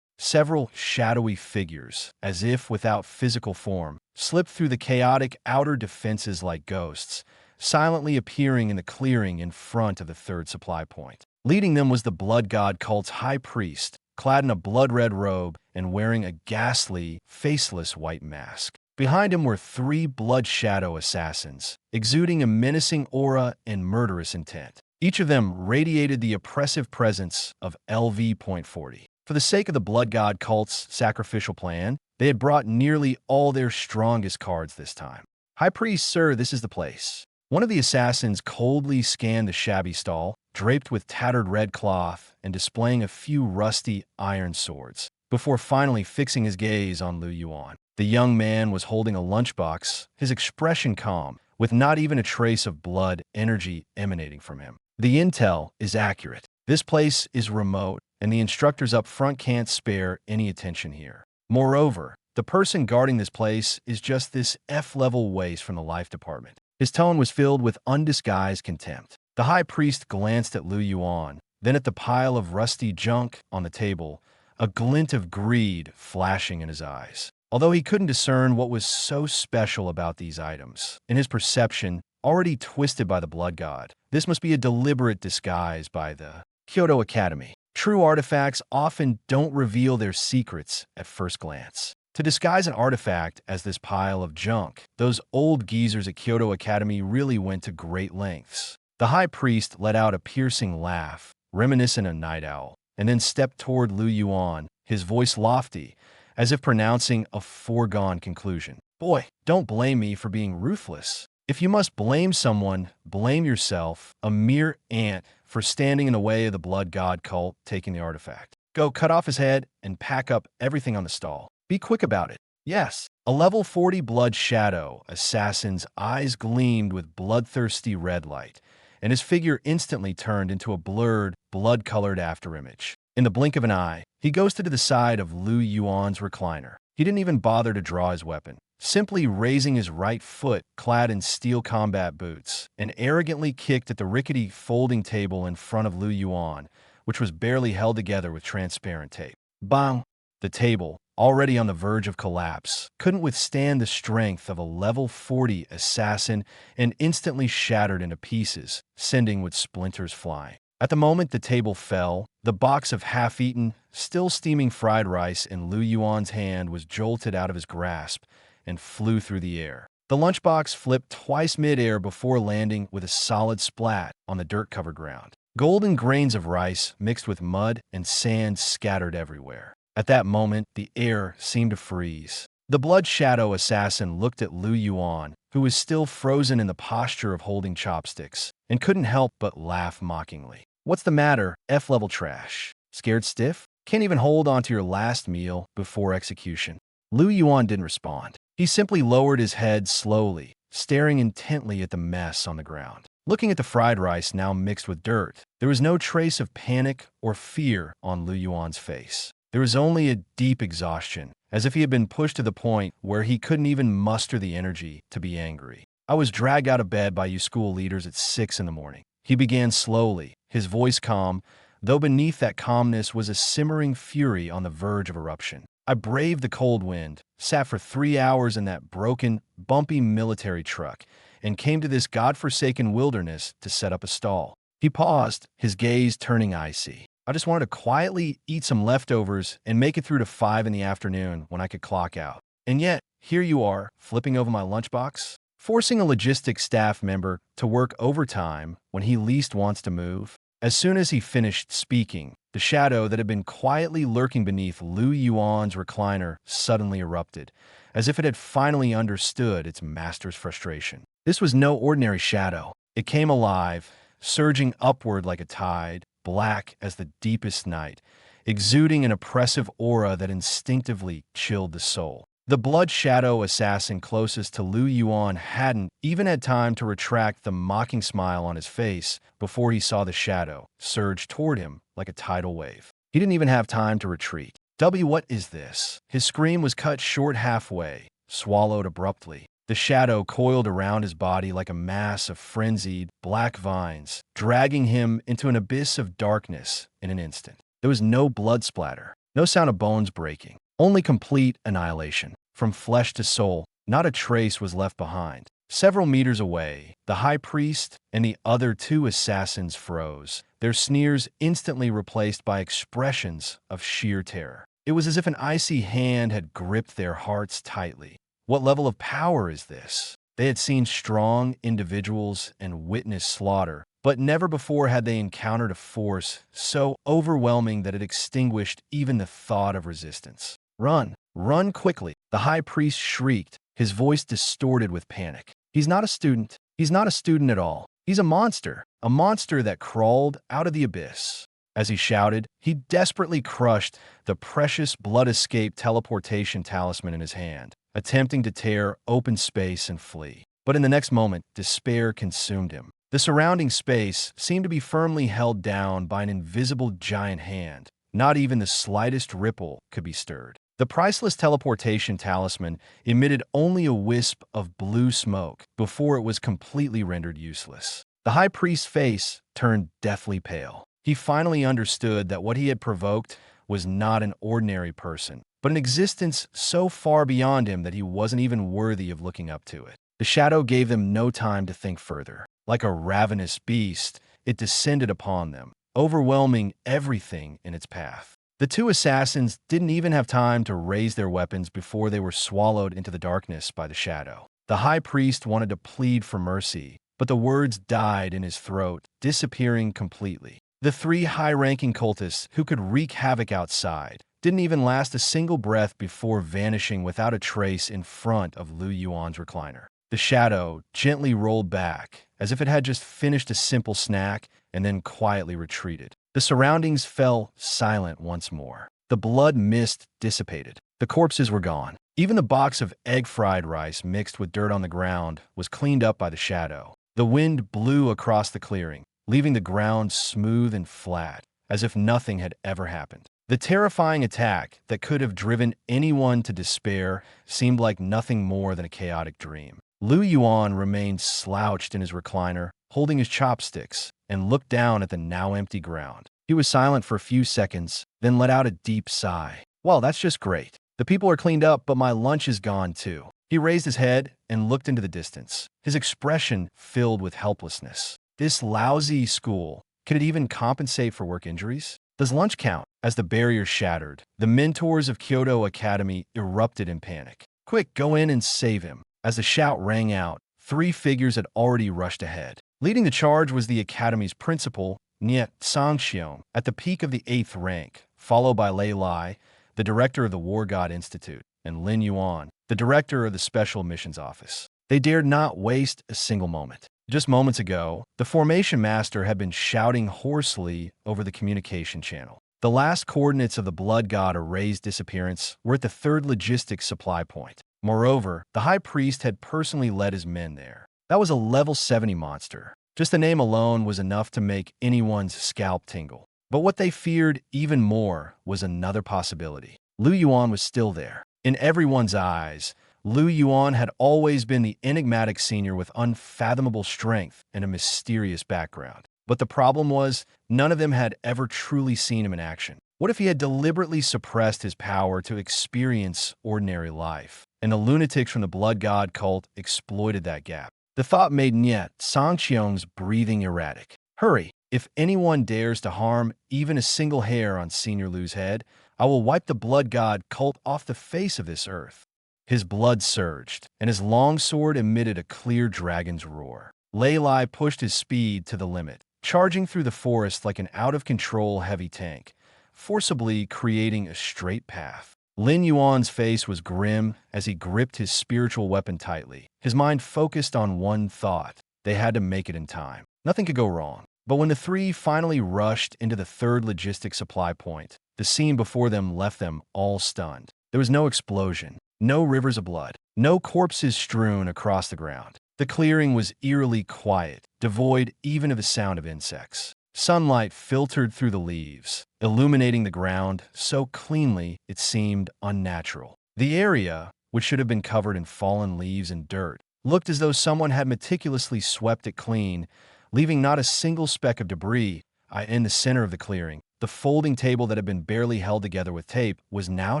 Several shadowy figures, as if without physical form, slipped through the chaotic outer defenses like ghosts, silently appearing in the clearing in front of the third supply point. Leading them was the blood god cult's high priest, clad in a blood-red robe and wearing a ghastly, faceless white mask. Behind him were 3 blood shadow assassins, exuding a menacing aura and murderous intent. Each of them radiated the oppressive presence of LV.40. For the sake of the blood god cult's sacrificial plan, they had brought nearly all their strongest cards this time. High Priest, sir, this is the place. One of the assassins coldly scanned the shabby stall, draped with tattered red cloth and displaying a few rusty iron swords, before finally fixing his gaze on Lu Yuan. The young man was holding a lunchbox, his expression calm, with not even a trace of blood energy emanating from him. The intel is accurate. This place is remote, and the instructors up front can't spare any attention here. Moreover, the person guarding this place is just this F-level waste from the life department. His tone was filled with undisguised contempt. The high priest glanced at Lu Yuan, then at the pile of rusty junk on the table, a glint of greed flashing in his eyes. Although he couldn't discern what was so special about these items, in his perception, already twisted by the blood god, this must be a deliberate disguise by the Kyoto Academy. True artifacts often don't reveal their secrets at first glance. To disguise an artifact as this pile of junk, those old geezers at Kyoto Academy really went to great lengths. The high priest let out a piercing laugh, reminiscent of Night Owl, and then stepped toward Lu Yuan, his voice lofty, as if pronouncing a foregone conclusion. Boy, don't blame me for being ruthless. If you must blame someone, blame yourself, a mere ant, for standing in the way of the blood god cult taking the artifact. Go cut off his head and pack up everything on the stall. Be quick about it. Yes, a level 40 blood shadow assassin's eyes gleamed with bloodthirsty red light, and his figure instantly turned into a blurred, blood-colored afterimage. In the blink of an eye, he ghosted to the side of Lu Yuan's recliner. He didn't even bother to draw his weapon, simply raising his right foot, clad in steel combat boots, and arrogantly kicked at the rickety folding table in front of Lu Yuan, which was barely held together with transparent tape. Bang! The table, already on the verge of collapse, couldn't withstand the strength of a level 40 assassin and instantly shattered into pieces, sending with splinters flying. At the moment the table fell, the box of half-eaten, still steaming fried rice in Lu Yuan's hand was jolted out of his grasp and flew through the air. The lunchbox flipped twice mid-air before landing with a solid splat on the dirt-covered ground. Golden grains of rice mixed with mud and sand scattered everywhere. At that moment, the air seemed to freeze. The blood shadow assassin looked at Lu Yuan, who was still frozen in the posture of holding chopsticks, and couldn't help but laugh mockingly. What's the matter, F-level trash? Scared stiff? Can't even hold on to your last meal before execution? Lu Yuan didn't respond. He simply lowered his head slowly, staring intently at the mess on the ground. Looking at the fried rice now mixed with dirt, there was no trace of panic or fear on Lu Yuan's face. There was only a deep exhaustion, as if he had been pushed to the point where he couldn't even muster the energy to be angry. I was dragged out of bed by you school leaders at 6 in the morning. He began slowly, his voice calm, though beneath that calmness was a simmering fury on the verge of eruption. I braved the cold wind, sat for 3 hours in that broken, bumpy military truck, and came to this godforsaken wilderness to set up a stall. He paused, his gaze turning icy. I just wanted to quietly eat some leftovers and make it through to 5 in the afternoon when I could clock out. And yet, here you are, flipping over my lunchbox, forcing a logistics staff member to work overtime when he least wants to move. As soon as he finished speaking, the shadow that had been quietly lurking beneath Lu Yuan's recliner suddenly erupted, as if it had finally understood its master's frustration. This was no ordinary shadow. It came alive, surging upward like a tide, black as the deepest night, exuding an oppressive aura that instinctively chilled the soul. The blood shadow assassin closest to Lu Yuan hadn't even had time to retract the mocking smile on his face before he saw the shadow surge toward him like a tidal wave. He didn't even have time to retreat. What is this? His scream was cut short halfway, swallowed abruptly. The shadow coiled around his body like a mass of frenzied, black vines, dragging him into an abyss of darkness in an instant. There was no blood splatter, no sound of bones breaking, only complete annihilation. From flesh to soul, not a trace was left behind. Several meters away, the high priest and the other 2 assassins froze, their sneers instantly replaced by expressions of sheer terror. It was as if an icy hand had gripped their hearts tightly. What level of power is this? They had seen strong individuals and witnessed slaughter, but never before had they encountered a force so overwhelming that it extinguished even the thought of resistance. Run! Run quickly! The high priest shrieked, his voice distorted with panic. He's not a student. He's not a student at all. He's a monster that crawled out of the abyss. As he shouted, he desperately crushed the precious blood-escape teleportation talisman in his hand, attempting to tear open space and flee. But in the next moment, despair consumed him. The surrounding space seemed to be firmly held down by an invisible giant hand. Not even the slightest ripple could be stirred. The priceless teleportation talisman emitted only a wisp of blue smoke before it was completely rendered useless. The high priest's face turned deathly pale. He finally understood that what he had provoked was not an ordinary person, but an existence so far beyond him that he wasn't even worthy of looking up to it. The shadow gave them no time to think further. Like a ravenous beast, it descended upon them, overwhelming everything in its path. The 2 assassins didn't even have time to raise their weapons before they were swallowed into the darkness by the shadow. The high priest wanted to plead for mercy, but the words died in his throat, disappearing completely. The 3 high-ranking cultists who could wreak havoc outside didn't even last a single breath before vanishing without a trace in front of Lu Yuan's recliner. The shadow gently rolled back, as if it had just finished a simple snack and then quietly retreated. The surroundings fell silent once more. The blood mist dissipated. The corpses were gone. Even the box of egg-fried rice mixed with dirt on the ground was cleaned up by the shadow. The wind blew across the clearing, leaving the ground smooth and flat, as if nothing had ever happened. The terrifying attack that could have driven anyone to despair seemed like nothing more than a chaotic dream. Lu Yuan remained slouched in his recliner, holding his chopsticks, and looked down at the now empty ground. He was silent for a few seconds, then let out a deep sigh. Well, that's just great. The people are cleaned up, but my lunch is gone too. He raised his head and looked into the distance, his expression filled with helplessness. This lousy school, could it even compensate for work injuries? Does lunch count? As the barrier shattered, the mentors of Kyoto Academy erupted in panic. Quick, go in and save him. As the shout rang out, 3 figures had already rushed ahead. Leading the charge was the Academy's principal, Niet Sangxiong, at the peak of the 8th rank, followed by Lei Lai, the director of the War God Institute, and Lin Yuan, the director of the Special Missions Office. They dared not waste a single moment. Just moments ago, the Formation Master had been shouting hoarsely over the communication channel. The last coordinates of the Blood God Array's disappearance were at the 3rd logistics supply point. Moreover, the High Priest had personally led his men there. That was a level 70 monster. Just the name alone was enough to make anyone's scalp tingle. But what they feared even more was another possibility. Lu Yuan was still there. In everyone's eyes, Lu Yuan had always been the enigmatic senior with unfathomable strength and a mysterious background. But the problem was, none of them had ever truly seen him in action. What if he had deliberately suppressed his power to experience ordinary life? And the lunatics from the Blood God cult exploited that gap. The thought made Niet Sangxiong's breathing erratic. Hurry! If anyone dares to harm even a single hair on Senior Lu's head, I will wipe the Blood God cult off the face of this earth. His blood surged, and his longsword emitted a clear dragon's roar. Lei Lai pushed his speed to the limit, charging through the forest like an out-of-control heavy tank, forcibly creating a straight path. Lin Yuan's face was grim as he gripped his spiritual weapon tightly. His mind focused on one thought. They had to make it in time. Nothing could go wrong. But when the 3 finally rushed into the 3rd logistics supply point, the scene before them left them all stunned. There was no explosion, no rivers of blood, no corpses strewn across the ground. The clearing was eerily quiet, devoid even of the sound of insects. Sunlight filtered through the leaves, illuminating the ground so cleanly it seemed unnatural. The area, which should have been covered in fallen leaves and dirt, looked as though someone had meticulously swept it clean, leaving not a single speck of debris. In the center of the clearing, the folding table that had been barely held together with tape was now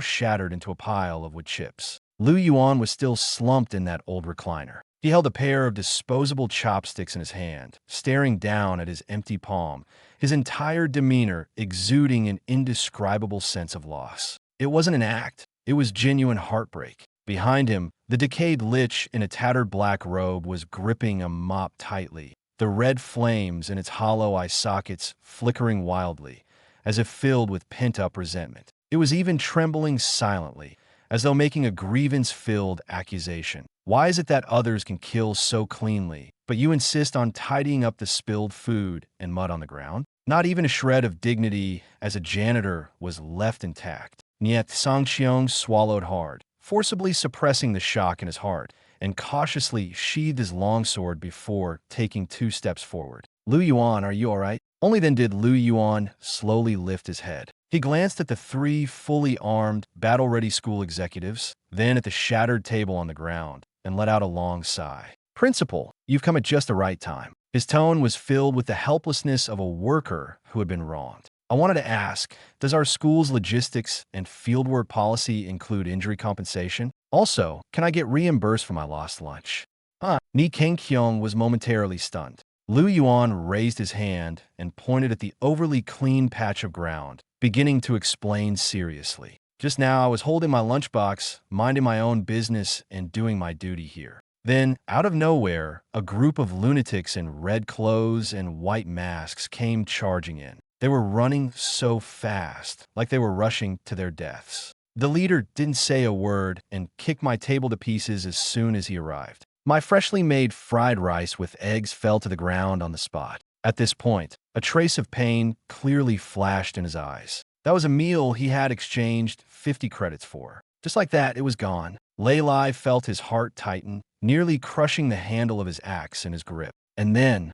shattered into a pile of wood chips. Lu Yuan was still slumped in that old recliner. He held a pair of disposable chopsticks in his hand, staring down at his empty palm, his entire demeanor exuding an indescribable sense of loss. It wasn't an act. It was genuine heartbreak. Behind him, the decayed lich in a tattered black robe was gripping a mop tightly, the red flames in its hollow eye sockets flickering wildly, as if filled with pent-up resentment. It was even trembling silently, as though making a grievance-filled accusation. Why is it that others can kill so cleanly, but you insist on tidying up the spilled food and mud on the ground? Not even a shred of dignity as a janitor was left intact. Niet Sangxiong swallowed hard, forcibly suppressing the shock in his heart, and cautiously sheathed his longsword before taking 2 steps forward. Lu Yuan, are you all right? Only then did Lu Yuan slowly lift his head. He glanced at the 3 fully armed, battle-ready school executives, then at the shattered table on the ground, and let out a long sigh. Principal, you've come at just the right time. His tone was filled with the helplessness of a worker who had been wronged. I wanted to ask, does our school's logistics and fieldwork policy include injury compensation? Also, can I get reimbursed for my lost lunch? Ni Kengkyong was momentarily stunned. Lu Yuan raised his hand and pointed at the overly clean patch of ground, beginning to explain seriously. Just now I was holding my lunchbox, minding my own business and doing my duty here. Then, out of nowhere, a group of lunatics in red clothes and white masks came charging in. They were running so fast, like they were rushing to their deaths. The leader didn't say a word and kicked my table to pieces as soon as he arrived. My freshly made fried rice with eggs fell to the ground on the spot. At this point, a trace of pain clearly flashed in his eyes. That was a meal he had exchanged 50 credits for. Just like that, it was gone. Lei Lai felt his heart tighten, nearly crushing the handle of his axe in his grip. And then,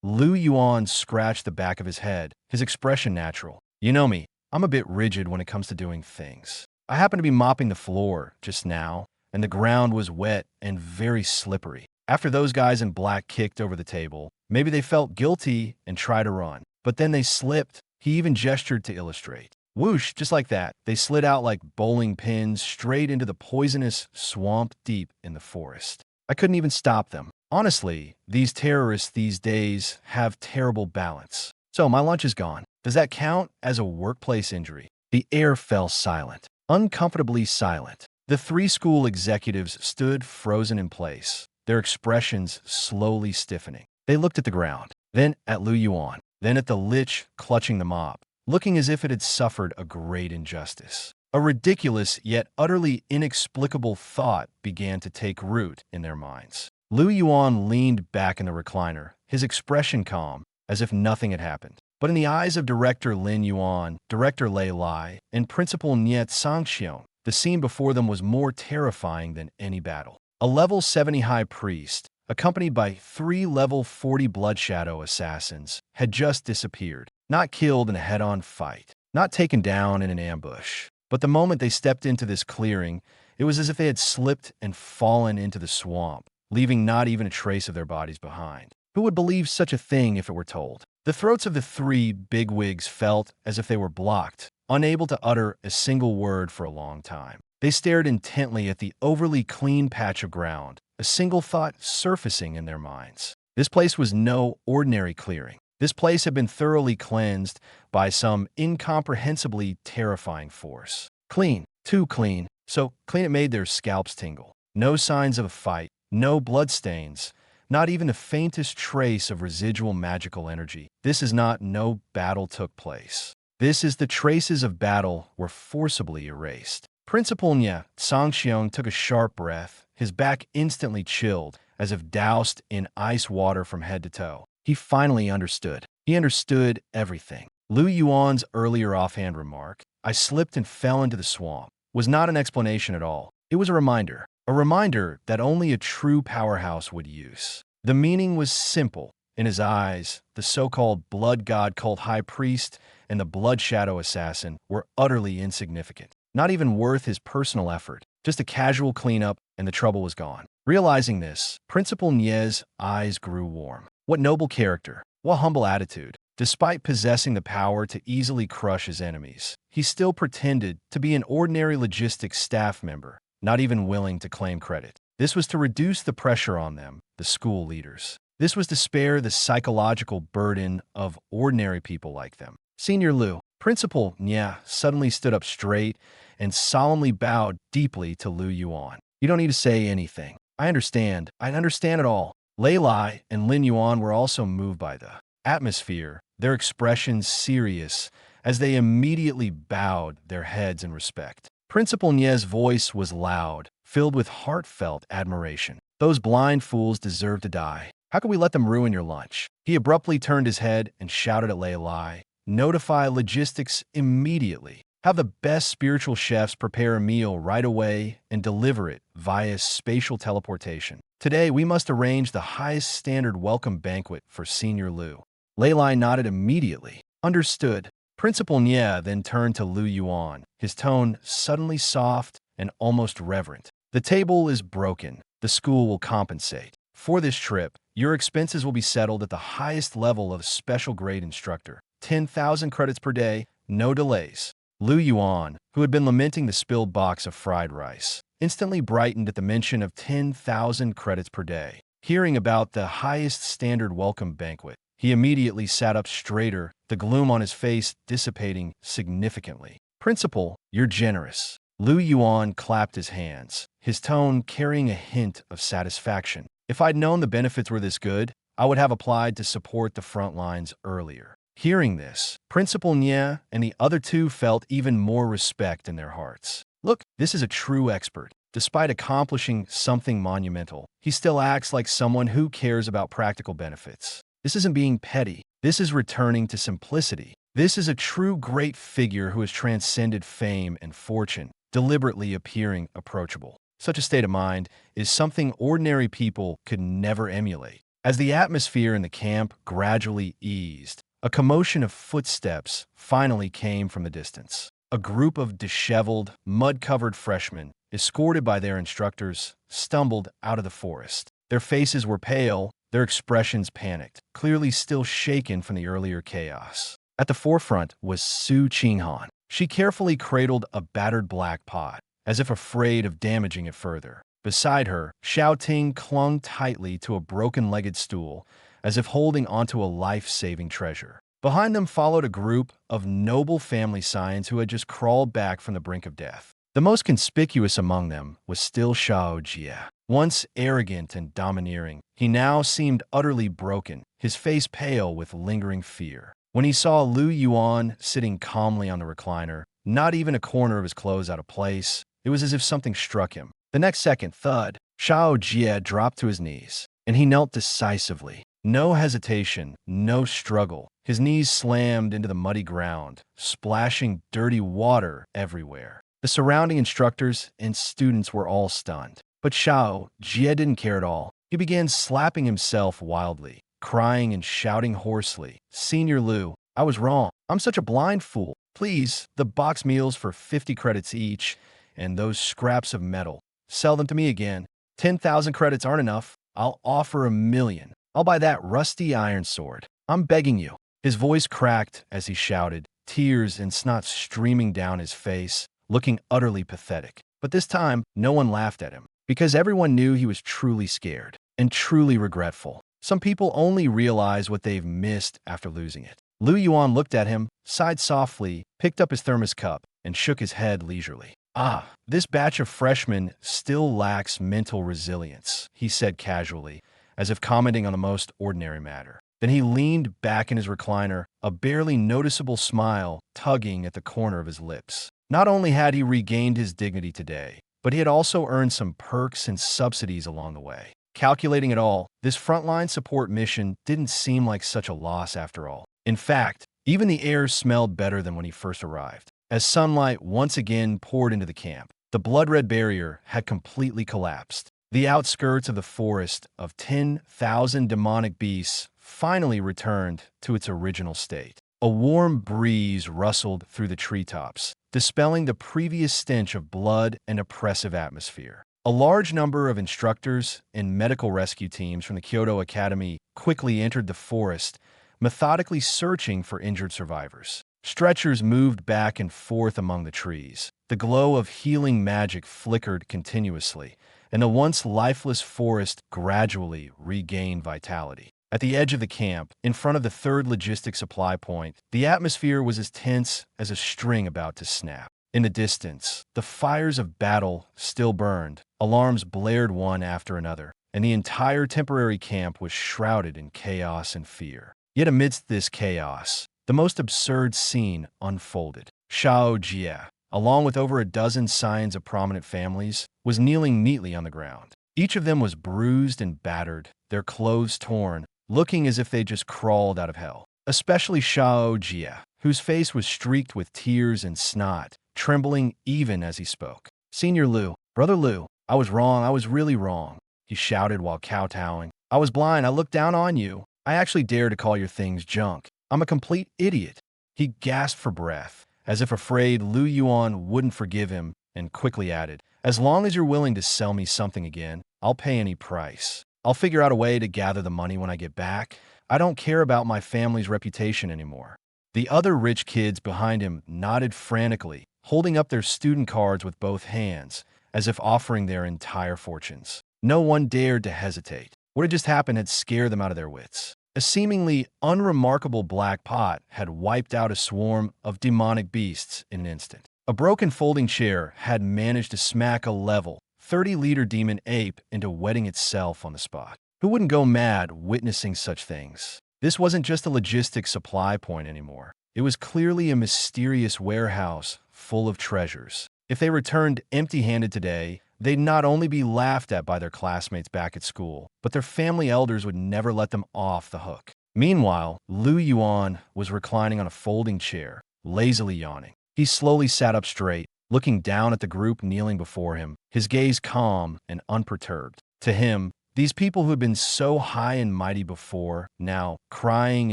Lu Yuan scratched the back of his head, his expression natural. You know me, I'm a bit rigid when it comes to doing things. I happened to be mopping the floor just now, and the ground was wet and very slippery. After those guys in black kicked over the table, maybe they felt guilty and tried to run. But then they slipped. He even gestured to illustrate. Whoosh, just like that, they slid out like bowling pins straight into the poisonous swamp deep in the forest. I couldn't even stop them. Honestly, these terrorists these days have terrible balance. So my lunch is gone. Does that count as a workplace injury? The air fell silent, uncomfortably silent. The three school executives stood frozen in place, their expressions slowly stiffening. They looked at the ground, then at Lu Yuan, then at the lich clutching the mop, looking as if it had suffered a great injustice. A ridiculous yet utterly inexplicable thought began to take root in their minds. Lu Yuan leaned back in the recliner, his expression calm, as if nothing had happened. But in the eyes of Director Lin Yuan, Director Lei Lai, and Principal Niet Sangxiong, the scene before them was more terrifying than any battle. A level 70 high priest, accompanied by 3 level 40 blood shadow assassins, had just disappeared. Not killed in a head-on fight, not taken down in an ambush. But the moment they stepped into this clearing, it was as if they had slipped and fallen into the swamp, leaving not even a trace of their bodies behind. Who would believe such a thing if it were told? The throats of the 3 bigwigs felt as if they were blocked, unable to utter a single word for a long time. They stared intently at the overly clean patch of ground, a single thought surfacing in their minds. This place was no ordinary clearing. This place had been thoroughly cleansed by some incomprehensibly terrifying force. Clean, too clean, so clean it made their scalps tingle. No signs of a fight, no bloodstains, not even the faintest trace of residual magical energy. This is not no battle took place. This is the traces of battle were forcibly erased. Principal Niet Sangxiong took a sharp breath, his back instantly chilled, as if doused in ice water from head to toe. He finally understood. He understood everything. Lu Yuan's earlier offhand remark, "I slipped and fell into the swamp," was not an explanation at all. It was a reminder that only a true powerhouse would use. The meaning was simple. In his eyes, the so-called blood god cult high priest and the blood shadow assassin were utterly insignificant. Not even worth his personal effort. Just a casual cleanup, and the trouble was gone. Realizing this, Principal Niet's eyes grew warm. What noble character, what humble attitude. Despite possessing the power to easily crush his enemies, he still pretended to be an ordinary logistics staff member, not even willing to claim credit. This was to reduce the pressure on them, the school leaders. This was to spare the psychological burden of ordinary people like them. Senior Lu, Principal Nya suddenly stood up straight and solemnly bowed deeply to Lu Yuan. You don't need to say anything. I understand it all. Lei Lai and Lin Yuan were also moved by the atmosphere, their expressions serious, as they immediately bowed their heads in respect. Principal Nie's voice was loud, filled with heartfelt admiration. Those blind fools deserve to die. How could we let them ruin your lunch? He abruptly turned his head and shouted at Lei Lai, "Notify logistics immediately. Have the best spiritual chefs prepare a meal right away and deliver it via spatial teleportation. Today, we must arrange the highest standard welcome banquet for Senior Lu." Lei Lai nodded immediately. Understood. Principal Nye then turned to Lu Yuan, his tone suddenly soft and almost reverent. "The table is broken. The school will compensate. For this trip, your expenses will be settled at the highest level of special grade instructor. 10,000 credits per day, no delays." Lu Yuan, who had been lamenting the spilled box of fried rice, instantly brightened at the mention of 10,000 credits per day. Hearing about the highest standard welcome banquet, he immediately sat up straighter, the gloom on his face dissipating significantly. "Principal, you're generous." Lu Yuan clapped his hands, his tone carrying a hint of satisfaction. "If I'd known the benefits were this good, I would have applied to support the front lines earlier." Hearing this, Principal Nye and the other two felt even more respect in their hearts. Look, this is a true expert. Despite accomplishing something monumental, he still acts like someone who cares about practical benefits. This isn't being petty. This is returning to simplicity. This is a true great figure who has transcended fame and fortune, deliberately appearing approachable. Such a state of mind is something ordinary people could never emulate. As the atmosphere in the camp gradually eased, a commotion of footsteps finally came from the distance. A group of disheveled, mud-covered freshmen, escorted by their instructors, stumbled out of the forest. Their faces were pale, their expressions panicked, clearly still shaken from the earlier chaos. At the forefront was Su Qinghan. She carefully cradled a battered black pot, as if afraid of damaging it further. Beside her, Xiao Ting clung tightly to a broken-legged stool, as if holding onto a life-saving treasure. Behind them followed a group of noble family scions who had just crawled back from the brink of death. The most conspicuous among them was still Shao Jie. Once arrogant and domineering, he now seemed utterly broken, his face pale with lingering fear. When he saw Lu Yuan sitting calmly on the recliner, not even a corner of his clothes out of place, it was as if something struck him. The next second, thud, Shao Jie dropped to his knees, and he knelt decisively. No hesitation, no struggle. His knees slammed into the muddy ground, splashing dirty water everywhere. The surrounding instructors and students were all stunned. But Shao Jie didn't care at all. He began slapping himself wildly, crying and shouting hoarsely, "Senior Lu, I was wrong. I'm such a blind fool. Please, the box meals for 50 credits each, and those scraps of metal. Sell them to me again. 10,000 credits aren't enough. I'll offer 1,000,000. I'll buy that rusty iron sword. I'm begging you." His voice cracked as he shouted, tears and snot streaming down his face, looking utterly pathetic. But this time, no one laughed at him, because everyone knew he was truly scared and truly regretful. Some people only realize what they've missed after losing it. Lu Yuan looked at him, sighed softly, picked up his thermos cup, and shook his head leisurely. "Ah, this batch of freshmen still lacks mental resilience," he said casually, as if commenting on the most ordinary matter. Then he leaned back in his recliner, a barely noticeable smile tugging at the corner of his lips. Not only had he regained his dignity today, but he had also earned some perks and subsidies along the way. Calculating it all, this frontline support mission didn't seem like such a loss after all. In fact, even the air smelled better than when he first arrived. As sunlight once again poured into the camp, the blood-red barrier had completely collapsed. The outskirts of the forest of 10,000 demonic beasts finally returned to its original state. A warm breeze rustled through the treetops, dispelling the previous stench of blood and oppressive atmosphere. A large number of instructors and medical rescue teams from the Kyoto Academy quickly entered the forest, methodically searching for injured survivors. Stretchers moved back and forth among the trees. The glow of healing magic flickered continuously, and the once lifeless forest gradually regained vitality. At the edge of the camp, in front of the third logistic supply point, the atmosphere was as tense as a string about to snap. In the distance, the fires of battle still burned, alarms blared one after another, and the entire temporary camp was shrouded in chaos and fear. Yet amidst this chaos, the most absurd scene unfolded. Shao Jie, along with over a dozen scions of prominent families, was kneeling neatly on the ground. Each of them was bruised and battered, their clothes torn, looking as if they just crawled out of hell. Especially Shao Jie, whose face was streaked with tears and snot, trembling even as he spoke. "Senior Lu, Brother Lu, I was wrong, I was really wrong," he shouted while kowtowing. "I was blind, I looked down on you. I actually dared to call your things junk. I'm a complete idiot." He gasped for breath, as if afraid Lu Yuan wouldn't forgive him, and quickly added, "As long as you're willing to sell me something again, I'll pay any price. I'll figure out a way to gather the money when I get back. I don't care about my family's reputation anymore." The other rich kids behind him nodded frantically, holding up their student cards with both hands, as if offering their entire fortunes. No one dared to hesitate. What had just happened had scared them out of their wits. A seemingly unremarkable black pot had wiped out a swarm of demonic beasts in an instant. A broken folding chair had managed to smack a level 30-liter demon ape into wetting itself on the spot. Who wouldn't go mad witnessing such things? This wasn't just a logistic supply point anymore. It was clearly a mysterious warehouse full of treasures. If they returned empty-handed today, they'd not only be laughed at by their classmates back at school, but their family elders would never let them off the hook. Meanwhile, Yuan was reclining on a folding chair, lazily yawning. He slowly sat up straight, looking down at the group kneeling before him, his gaze calm and unperturbed. To him, these people who had been so high and mighty before, now crying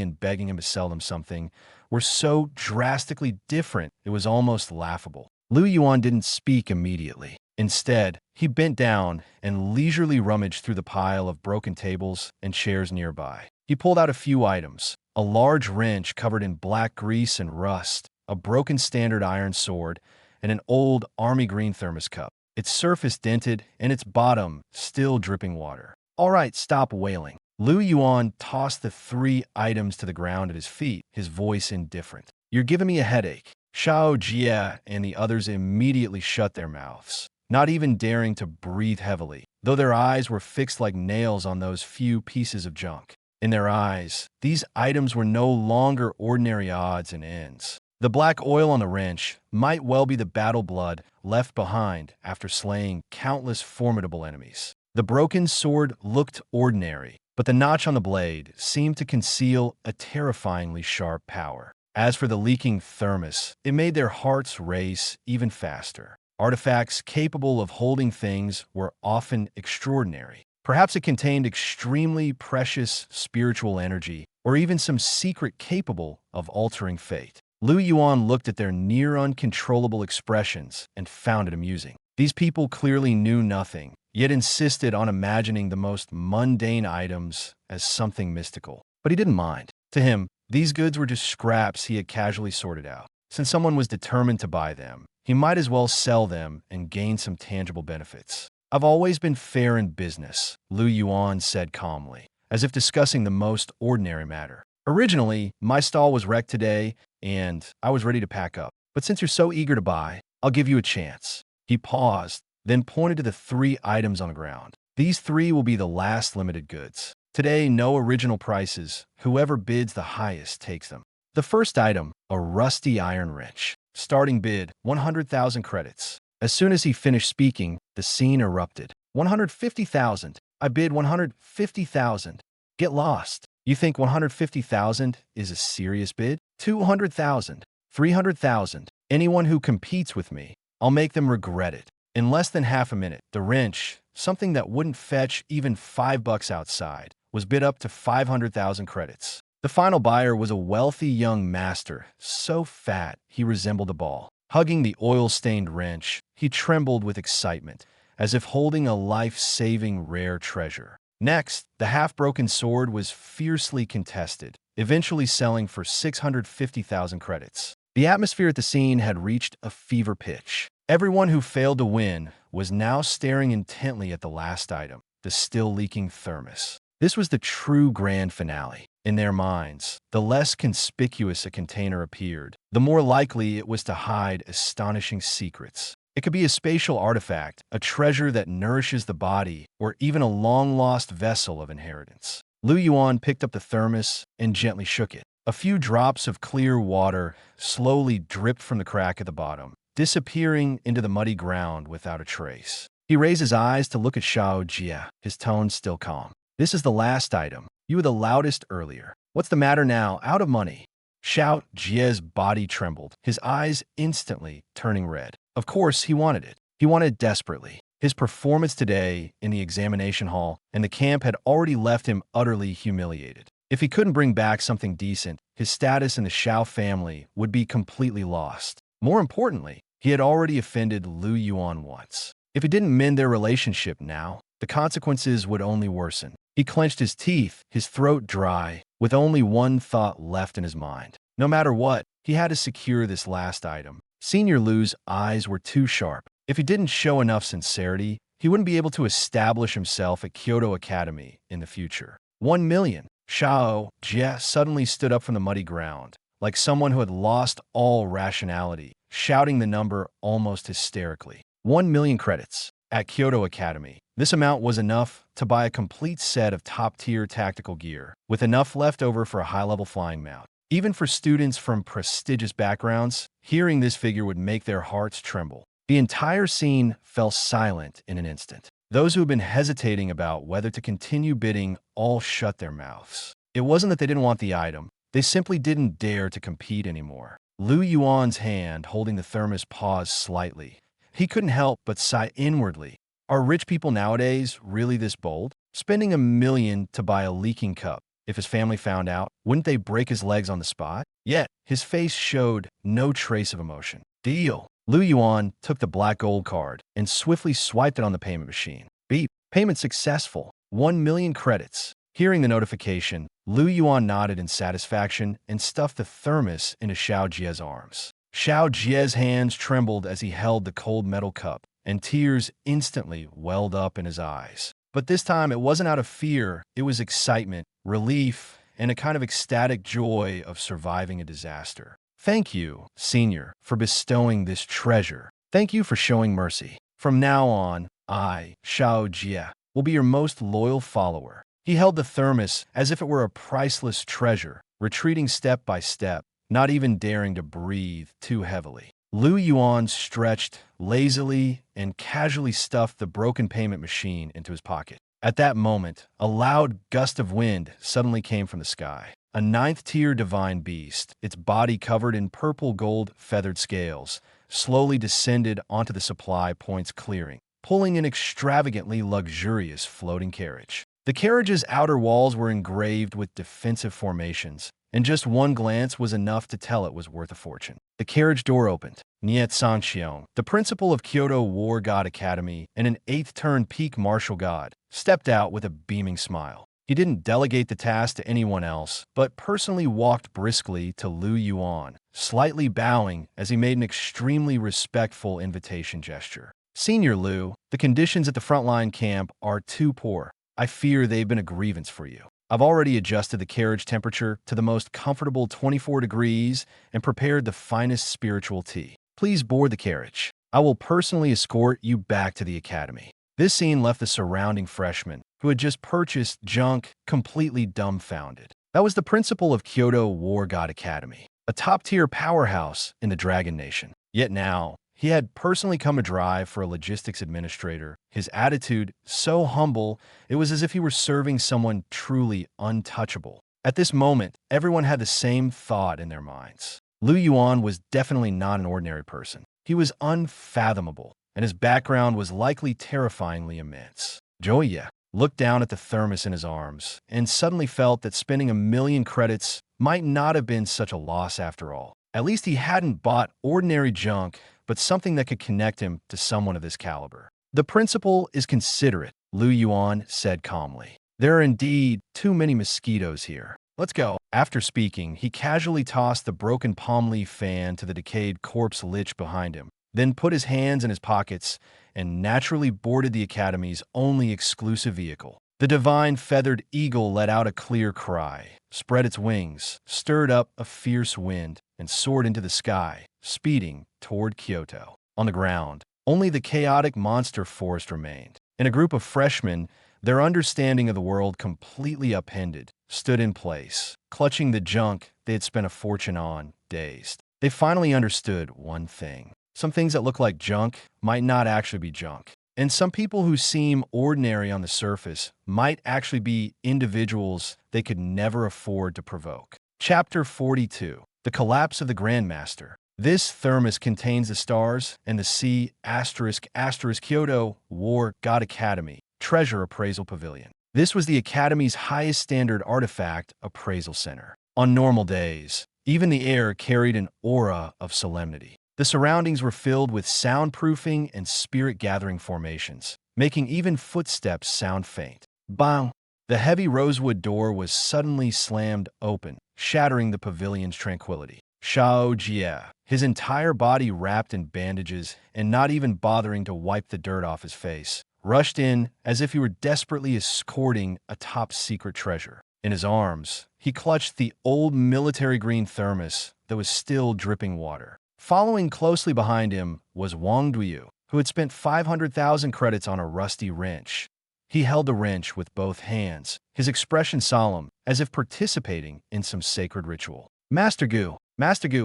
and begging him to sell them something, were so drastically different it was almost laughable. Yuan didn't speak immediately. Instead, he bent down and leisurely rummaged through the pile of broken tables and chairs nearby. He pulled out a few items: a large wrench covered in black grease and rust, a broken standard iron sword, and an old army green thermos cup, its surface dented and its bottom still dripping water. "All right, stop wailing." Yuan tossed the 3 items to the ground at his feet, his voice indifferent. "You're giving me a headache." Xiao Jie and the others immediately shut their mouths, not even daring to breathe heavily, though their eyes were fixed like nails on those few pieces of junk. In their eyes, these items were no longer ordinary odds and ends. The black oil on the wrench might well be the battle blood left behind after slaying countless formidable enemies. The broken sword looked ordinary, but the notch on the blade seemed to conceal a terrifyingly sharp power. As for the leaking thermos, it made their hearts race even faster. Artifacts capable of holding things were often extraordinary. Perhaps it contained extremely precious spiritual energy, or even some secret capable of altering fate. Yuan looked at their near uncontrollable expressions and found it amusing. These people clearly knew nothing, yet insisted on imagining the most mundane items as something mystical. But he didn't mind. To him, these goods were just scraps he had casually sorted out. Since someone was determined to buy them, he might as well sell them and gain some tangible benefits. "I've always been fair in business," Yuan said calmly, as if discussing the most ordinary matter. "Originally, my stall was wrecked today, and I was ready to pack up. But since you're so eager to buy, I'll give you a chance." He paused, then pointed to the 3 items on the ground. "These 3 will be the last limited goods. Today, no original prices. Whoever bids the highest takes them." The first item, a rusty iron wrench. Starting bid, 100,000 credits. As soon as he finished speaking, the scene erupted. 150,000. I bid 150,000. Get lost. You think 150,000 is a serious bid? 200,000. 300,000. Anyone who competes with me, I'll make them regret it. In less than half a minute, the wrench, something that wouldn't fetch even $5 outside, was bid up to 500,000 credits. The final buyer was a wealthy young master, so fat he resembled a ball. Hugging the oil-stained wrench, he trembled with excitement, as if holding a life-saving rare treasure. Next, the half-broken sword was fiercely contested, eventually selling for 650,000 credits. The atmosphere at the scene had reached a fever pitch. Everyone who failed to win was now staring intently at the last item, the still-leaking thermos. This was the true grand finale. In their minds, the less conspicuous a container appeared, the more likely it was to hide astonishing secrets. It could be a spatial artifact, a treasure that nourishes the body, or even a long-lost vessel of inheritance. Yuan picked up the thermos and gently shook it. A few drops of clear water slowly dripped from the crack at the bottom, disappearing into the muddy ground without a trace. He raised his eyes to look at Xiao Jie, his tone still calm. "This is the last item. You were the loudest earlier. What's the matter now? Out of money." Xiao Jie's body trembled, his eyes instantly turning red. Of course, he wanted it. He wanted it desperately. His performance today in the examination hall and the camp had already left him utterly humiliated. If he couldn't bring back something decent, his status in the Xiao family would be completely lost. More importantly, he had already offended Yuan once. If he didn't mend their relationship now, the consequences would only worsen. He clenched his teeth, his throat dry, with only one thought left in his mind. No matter what, he had to secure this last item. Senior Lu's eyes were too sharp. If he didn't show enough sincerity, he wouldn't be able to establish himself at Kyoto Academy in the future. 1 million. Xiao Jie suddenly stood up from the muddy ground, like someone who had lost all rationality, shouting the number almost hysterically. 1 million credits. At Kyoto Academy, this amount was enough to buy a complete set of top-tier tactical gear, with enough left over for a high-level flying mount. Even for students from prestigious backgrounds, hearing this figure would make their hearts tremble. The entire scene fell silent in an instant. Those who had been hesitating about whether to continue bidding all shut their mouths. It wasn't that they didn't want the item, they simply didn't dare to compete anymore. Lu Yuan's hand holding the thermos paused slightly. He couldn't help but sigh inwardly. Are rich people nowadays really this bold? Spending $1 million to buy a leaking cup. If his family found out, wouldn't they break his legs on the spot? Yet, his face showed no trace of emotion. Deal. Lu Yuan took the black gold card and swiftly swiped it on the payment machine. Beep. Payment successful. 1 million credits. Hearing the notification, Lu Yuan nodded in satisfaction and stuffed the thermos into Xiao Jie's arms. Xiao Jie's hands trembled as he held the cold metal cup, and tears instantly welled up in his eyes. But this time it wasn't out of fear, it was excitement, relief, and a kind of ecstatic joy of surviving a disaster. Thank you, Senior, for bestowing this treasure. Thank you for showing mercy. From now on, I, Xiao Jie, will be your most loyal follower. He held the thermos as if it were a priceless treasure, retreating step by step, not even daring to breathe too heavily. Lu Yuan stretched lazily and casually stuffed the broken payment machine into his pocket. At that moment, a loud gust of wind suddenly came from the sky. A 9th-tier divine beast, its body covered in purple-gold feathered scales, slowly descended onto the supply point's clearing, pulling an extravagantly luxurious floating carriage. The carriage's outer walls were engraved with defensive formations, and just one glance was enough to tell it was worth a fortune. The carriage door opened. Niet Sanxiong, the principal of Kyoto War God Academy and an 8th-turn peak martial god, stepped out with a beaming smile. He didn't delegate the task to anyone else, but personally walked briskly to Lu Yuan, slightly bowing as he made an extremely respectful invitation gesture. Senior Lu, the conditions at the frontline camp are too poor. I fear they've been a grievance for you. I've already adjusted the carriage temperature to the most comfortable 24 degrees and prepared the finest spiritual tea. Please board the carriage. I will personally escort you back to the academy. This scene left the surrounding freshmen, who had just purchased junk, completely dumbfounded. That was the principal of Kyoto War God Academy, a top-tier powerhouse in the Dragon Nation. Yet now, he had personally come to drive for a logistics administrator, his attitude so humble it was as if he were serving someone truly untouchable. At this moment, everyone had the same thought in their minds. Lu Yuan was definitely not an ordinary person. He was unfathomable, and his background was likely terrifyingly immense. Joya looked down at the thermos in his arms and suddenly felt that spending 1 million credits might not have been such a loss after all. At least he hadn't bought ordinary junk, but something that could connect him to someone of this caliber. The principal is considerate, Lu Yuan said calmly. There are indeed too many mosquitoes here. Let's go. After speaking, he casually tossed the broken palm leaf fan to the decayed corpse lich behind him, then put his hands in his pockets and naturally boarded the Academy's only exclusive vehicle. The divine feathered eagle let out a clear cry, spread its wings, stirred up a fierce wind, and soared into the sky, speeding toward Kyoto. On the ground, only the chaotic monster forest remained. And a group of freshmen, their understanding of the world completely upended, stood in place, clutching the junk they had spent a fortune on, dazed. They finally understood one thing. Some things that look like junk might not actually be junk. And some people who seem ordinary on the surface might actually be individuals they could never afford to provoke. Chapter 42. The Collapse of the Grandmaster. This thermos contains the stars and the sea ** Kyoto War God Academy Treasure Appraisal Pavilion. This was the Academy's highest standard artifact appraisal center. On normal days, even the air carried an aura of solemnity. The surroundings were filled with soundproofing and spirit-gathering formations, making even footsteps sound faint. Bang! The heavy rosewood door was suddenly slammed open, shattering the pavilion's tranquility. Xiao Jie, his entire body wrapped in bandages and not even bothering to wipe the dirt off his face, rushed in as if he were desperately escorting a top-secret treasure. In his arms, he clutched the old military green thermos that was still dripping water. Following closely behind him was Wang Duyu, who had spent 500,000 credits on a rusty wrench. He held the wrench with both hands, his expression solemn, as if participating in some sacred ritual. Master Gu,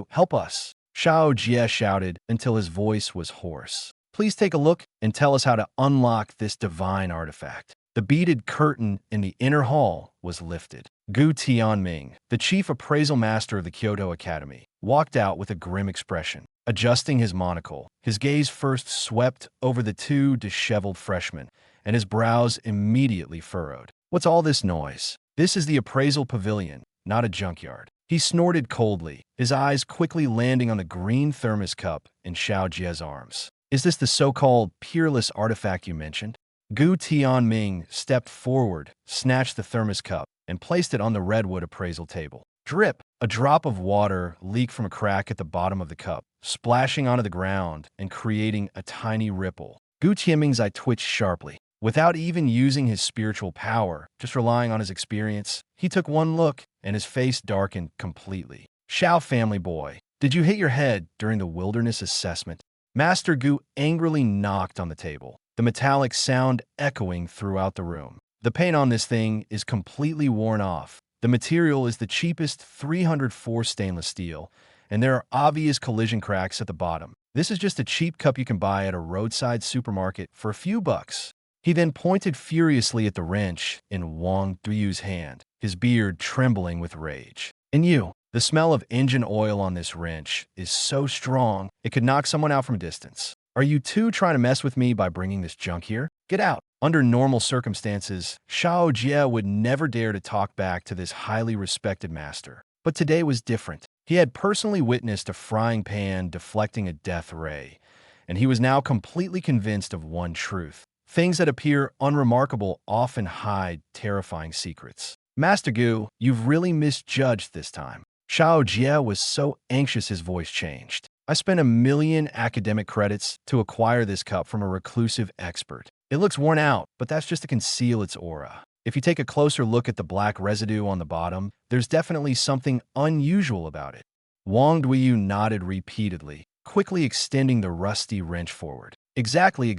help us! Xiao Jie shouted until his voice was hoarse. Please take a look and tell us how to unlock this divine artifact. The beaded curtain in the inner hall was lifted. Gu Tianming, the chief appraisal master of the Kyoto Academy, walked out with a grim expression. Adjusting his monocle, his gaze first swept over the two disheveled freshmen, and his brows immediately furrowed. What's all this noise? This is the appraisal pavilion, not a junkyard. He snorted coldly, his eyes quickly landing on the green thermos cup in Xiao Jie's arms. Is this the so-called peerless artifact you mentioned? Gu Tianming stepped forward, snatched the thermos cup, and placed it on the redwood appraisal table. Drip! A drop of water leaked from a crack at the bottom of the cup, splashing onto the ground and creating a tiny ripple. Gu Tianming's eye twitched sharply. Without even using his spiritual power, just relying on his experience, he took one look and his face darkened completely. Xiao family boy, did you hit your head during the wilderness assessment? Master Gu angrily knocked on the table, the metallic sound echoing throughout the room. The paint on this thing is completely worn off. The material is the cheapest 304 stainless steel, and there are obvious collision cracks at the bottom. This is just a cheap cup you can buy at a roadside supermarket for a few bucks. He then pointed furiously at the wrench in Wang Duyu's hand, his beard trembling with rage. And you, the smell of engine oil on this wrench is so strong it could knock someone out from a distance. Are you two trying to mess with me by bringing this junk here? Get out! Under normal circumstances, Xiao Jie would never dare to talk back to this highly respected master. But today was different. He had personally witnessed a frying pan deflecting a death ray, and he was now completely convinced of one truth. Things that appear unremarkable often hide terrifying secrets. Master Gu, you've really misjudged this time. Xiao Jie was so anxious his voice changed. I spent 1,000,000 academic credits to acquire this cup from a reclusive expert. It looks worn out, but that's just to conceal its aura. If you take a closer look at the black residue on the bottom, there's definitely something unusual about it. Wang Duyu nodded repeatedly, quickly extending the rusty wrench forward. Exactly.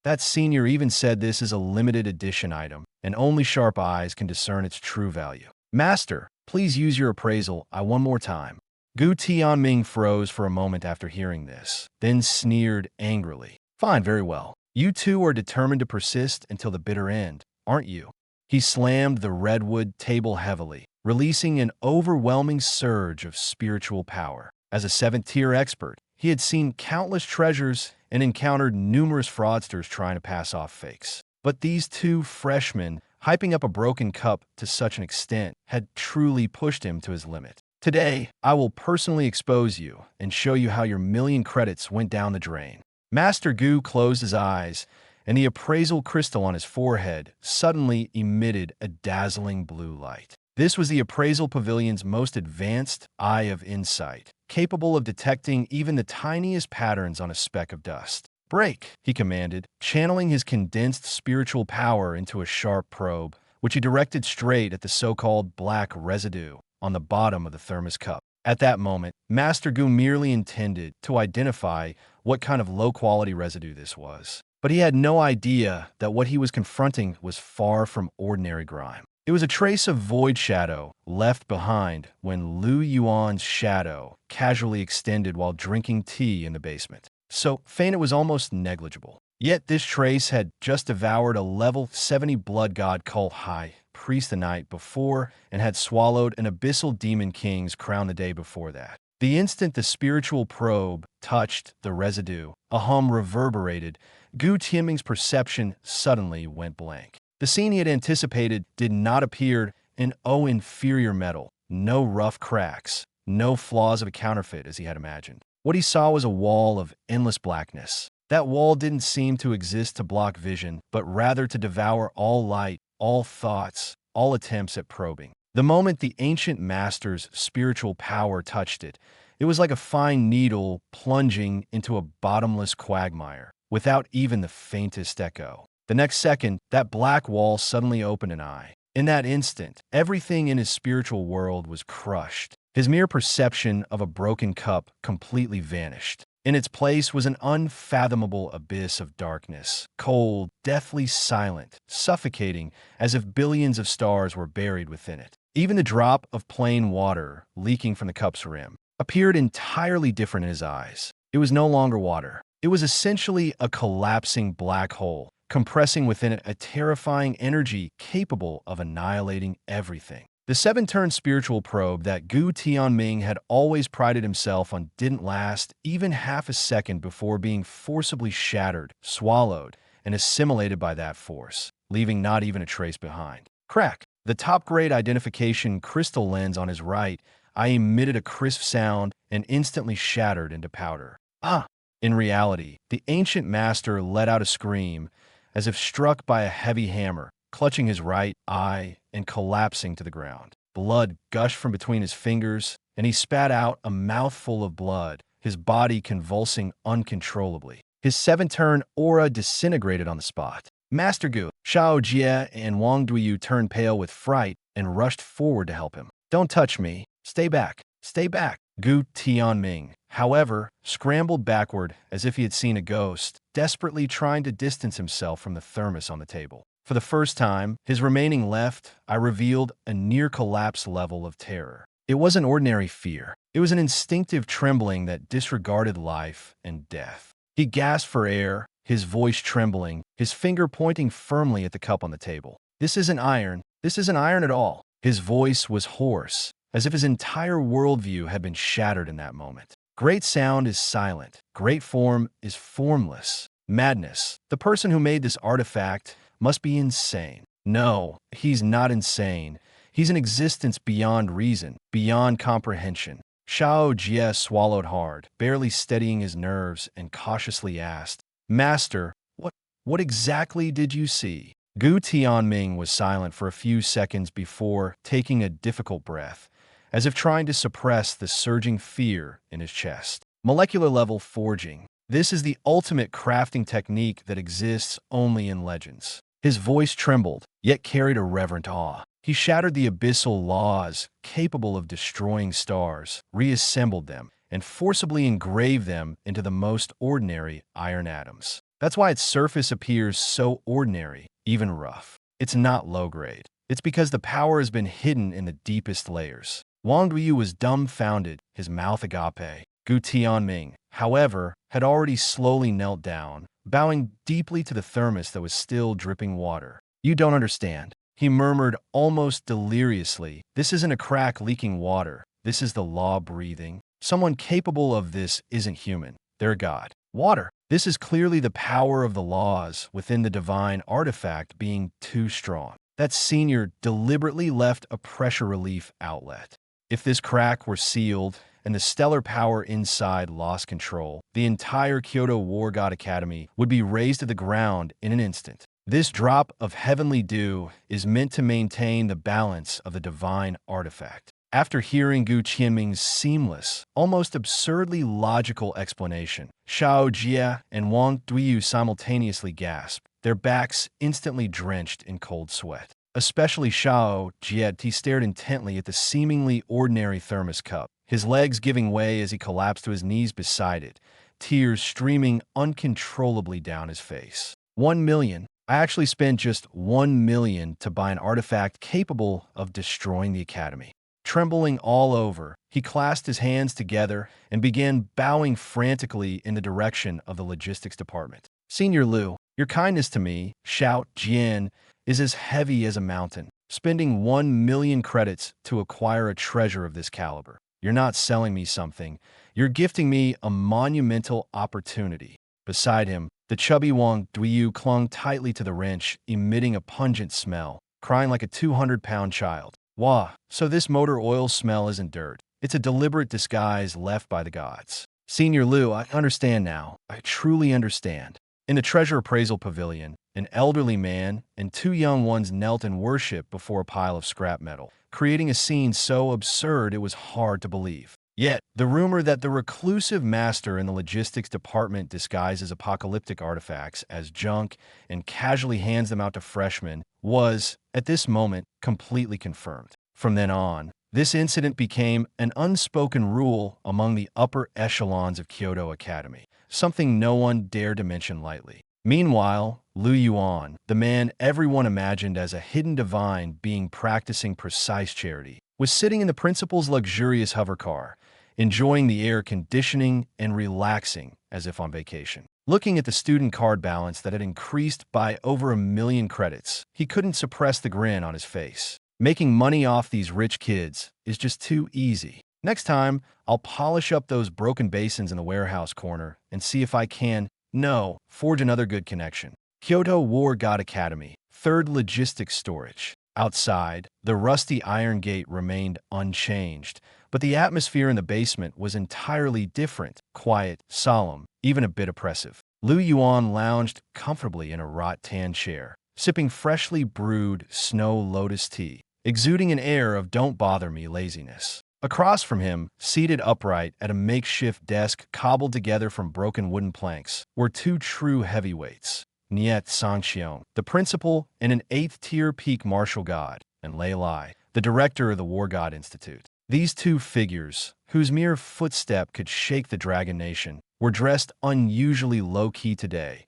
That senior even said this is a limited edition item, and only sharp eyes can discern its true value. Master, please use your appraisal one more time. Gu Tianming froze for a moment after hearing this, then sneered angrily. Fine, very well. You two are determined to persist until the bitter end, aren't you? He slammed the redwood table heavily, releasing an overwhelming surge of spiritual power. As a 7th-tier expert, he had seen countless treasures and encountered numerous fraudsters trying to pass off fakes. But these two freshmen, hyping up a broken cup to such an extent, had truly pushed him to his limit. Today, I will personally expose you and show you how your 1,000,000 credits went down the drain. Master Gu closed his eyes, and the appraisal crystal on his forehead suddenly emitted a dazzling blue light. This was the appraisal pavilion's most advanced eye of insight, capable of detecting even the tiniest patterns on a speck of dust. Break, he commanded, channeling his condensed spiritual power into a sharp probe, which he directed straight at the so-called black residue on the bottom of the thermos cup. At that moment, Master Gu merely intended to identify what kind of low-quality residue this was. But he had no idea that what he was confronting was far from ordinary grime. It was a trace of void shadow left behind when Lu Yuan's shadow casually extended while drinking tea in the basement. So faint it was almost negligible. Yet this trace had just devoured a level 70 blood god cult high priest the night before and had swallowed an abyssal demon king's crown the day before that. The instant the spiritual probe touched the residue, a hum reverberated. Gu Tianming's perception suddenly went blank. The scene he had anticipated did not appear in inferior metal, no rough cracks, no flaws of a counterfeit as he had imagined. What he saw was a wall of endless blackness. That wall didn't seem to exist to block vision, but rather to devour all light, all thoughts, all attempts at probing. The moment the ancient master's spiritual power touched it, it was like a fine needle plunging into a bottomless quagmire, without even the faintest echo. The next second, that black wall suddenly opened an eye. In that instant, everything in his spiritual world was crushed. His mere perception of a broken cup completely vanished. In its place was an unfathomable abyss of darkness, cold, deathly silent, suffocating, as if billions of stars were buried within it. Even the drop of plain water, leaking from the cup's rim, appeared entirely different in his eyes. It was no longer water. It was essentially a collapsing black hole, compressing within it a terrifying energy capable of annihilating everything. The seven-turn spiritual probe that Gu Tianming had always prided himself on didn't last even half a second before being forcibly shattered, swallowed, and assimilated by that force, leaving not even a trace behind. Crack! The top-grade identification crystal lens on his right eye emitted a crisp sound and instantly shattered into powder. Ah! In reality, the ancient master let out a scream, as if struck by a heavy hammer, clutching his right eye and collapsing to the ground. Blood gushed from between his fingers, and he spat out a mouthful of blood, his body convulsing uncontrollably. His seven-turn aura disintegrated on the spot. Master Gu, Shao Jie, and Wang Duyu turned pale with fright and rushed forward to help him. "Don't touch me. Stay back. Stay back." Gu Tianming, however, scrambled backward as if he had seen a ghost, desperately trying to distance himself from the thermos on the table. For the first time, his remaining left eye revealed a near-collapse level of terror. It wasn't ordinary fear. It was an instinctive trembling that disregarded life and death. He gasped for air, his voice trembling, his finger pointing firmly at the cup on the table. "This isn't iron. This isn't iron at all." His voice was hoarse, as if his entire worldview had been shattered in that moment. Great sound is silent. Great form is formless. Madness. The person who made this artifact must be insane. No, he's not insane. He's an existence beyond reason, beyond comprehension. Shao Jie swallowed hard, barely steadying his nerves, and cautiously asked, "Master, what exactly did you see?" Gu Tianming was silent for a few seconds before taking a difficult breath, as if trying to suppress the surging fear in his chest. Molecular-level forging. This is the ultimate crafting technique that exists only in legends. His voice trembled, yet carried a reverent awe. He shattered the abyssal laws capable of destroying stars, reassembled them, and forcibly engraved them into the most ordinary iron atoms. That's why its surface appears so ordinary, even rough. It's not low-grade. It's because the power has been hidden in the deepest layers. Wang Duyu was dumbfounded, his mouth agape. Gu Tianming, however, had already slowly knelt down, bowing deeply to the thermos that was still dripping water. "You don't understand," he murmured almost deliriously. "This isn't a crack leaking water. This is the law breathing. Someone capable of this isn't human. They're God. Water. This is clearly the power of the laws within the divine artifact being too strong. That senior deliberately left a pressure relief outlet. If this crack were sealed and the stellar power inside lost control, the entire Kyoto War God Academy would be razed to the ground in an instant. This drop of heavenly dew is meant to maintain the balance of the divine artifact." After hearing Gu Tianming's seamless, almost absurdly logical explanation, Shao Jie and Wang Duyu simultaneously gasped, their backs instantly drenched in cold sweat. Especially Shao Jie, he stared intently at the seemingly ordinary thermos cup, his legs giving way as he collapsed to his knees beside it, tears streaming uncontrollably down his face. 1 million. I actually spent just 1 million to buy an artifact capable of destroying the Academy. Trembling all over, he clasped his hands together and began bowing frantically in the direction of the logistics department. "Senior Liu, your kindness to me, Shao Jian, is as heavy as a mountain. Spending 1 million credits to acquire a treasure of this caliber. You're not selling me something. You're gifting me a monumental opportunity." Beside him, the chubby Wang Duyu clung tightly to the wrench, emitting a pungent smell, crying like a 200-pound child. "Wah, so this motor oil smell isn't dirt. It's a deliberate disguise left by the gods." "Senior Liu, I understand now. I truly understand." In the treasure appraisal pavilion, an elderly man and 2 young ones knelt in worship before a pile of scrap metal, creating a scene so absurd it was hard to believe. Yet, the rumor that the reclusive master in the logistics department disguises apocalyptic artifacts as junk and casually hands them out to freshmen was, at this moment, completely confirmed. From then on, This incident became an unspoken rule among the upper echelons of Kyoto Academy, something no one dared to mention lightly. Meanwhile, Yuan, the man everyone imagined as a hidden divine being practicing precise charity, was sitting in the principal's luxurious hovercar, enjoying the air conditioning and relaxing as if on vacation. Looking at the student card balance that had increased by over 1,000,000 credits, he couldn't suppress the grin on his face. Making money off these rich kids is just too easy. Next time, I'll polish up those broken basins in the warehouse corner and see if I can, forge another good connection. Kyoto War God Academy, 3rd Logistics Storage. Outside, the rusty iron gate remained unchanged, but the atmosphere in the basement was entirely different, quiet, solemn, even a bit oppressive. Yuan lounged comfortably in a wrought-tan chair, sipping freshly brewed snow lotus tea, exuding an air of don't bother me laziness. Across from him, seated upright at a makeshift desk cobbled together from broken wooden planks, were 2 true heavyweights. Niet Sangxiong, the principal and an 8th-tier peak martial god, and Lei Lai, the director of the War God Institute. These 2 figures, whose mere footstep could shake the Dragon Nation, were dressed unusually low-key today,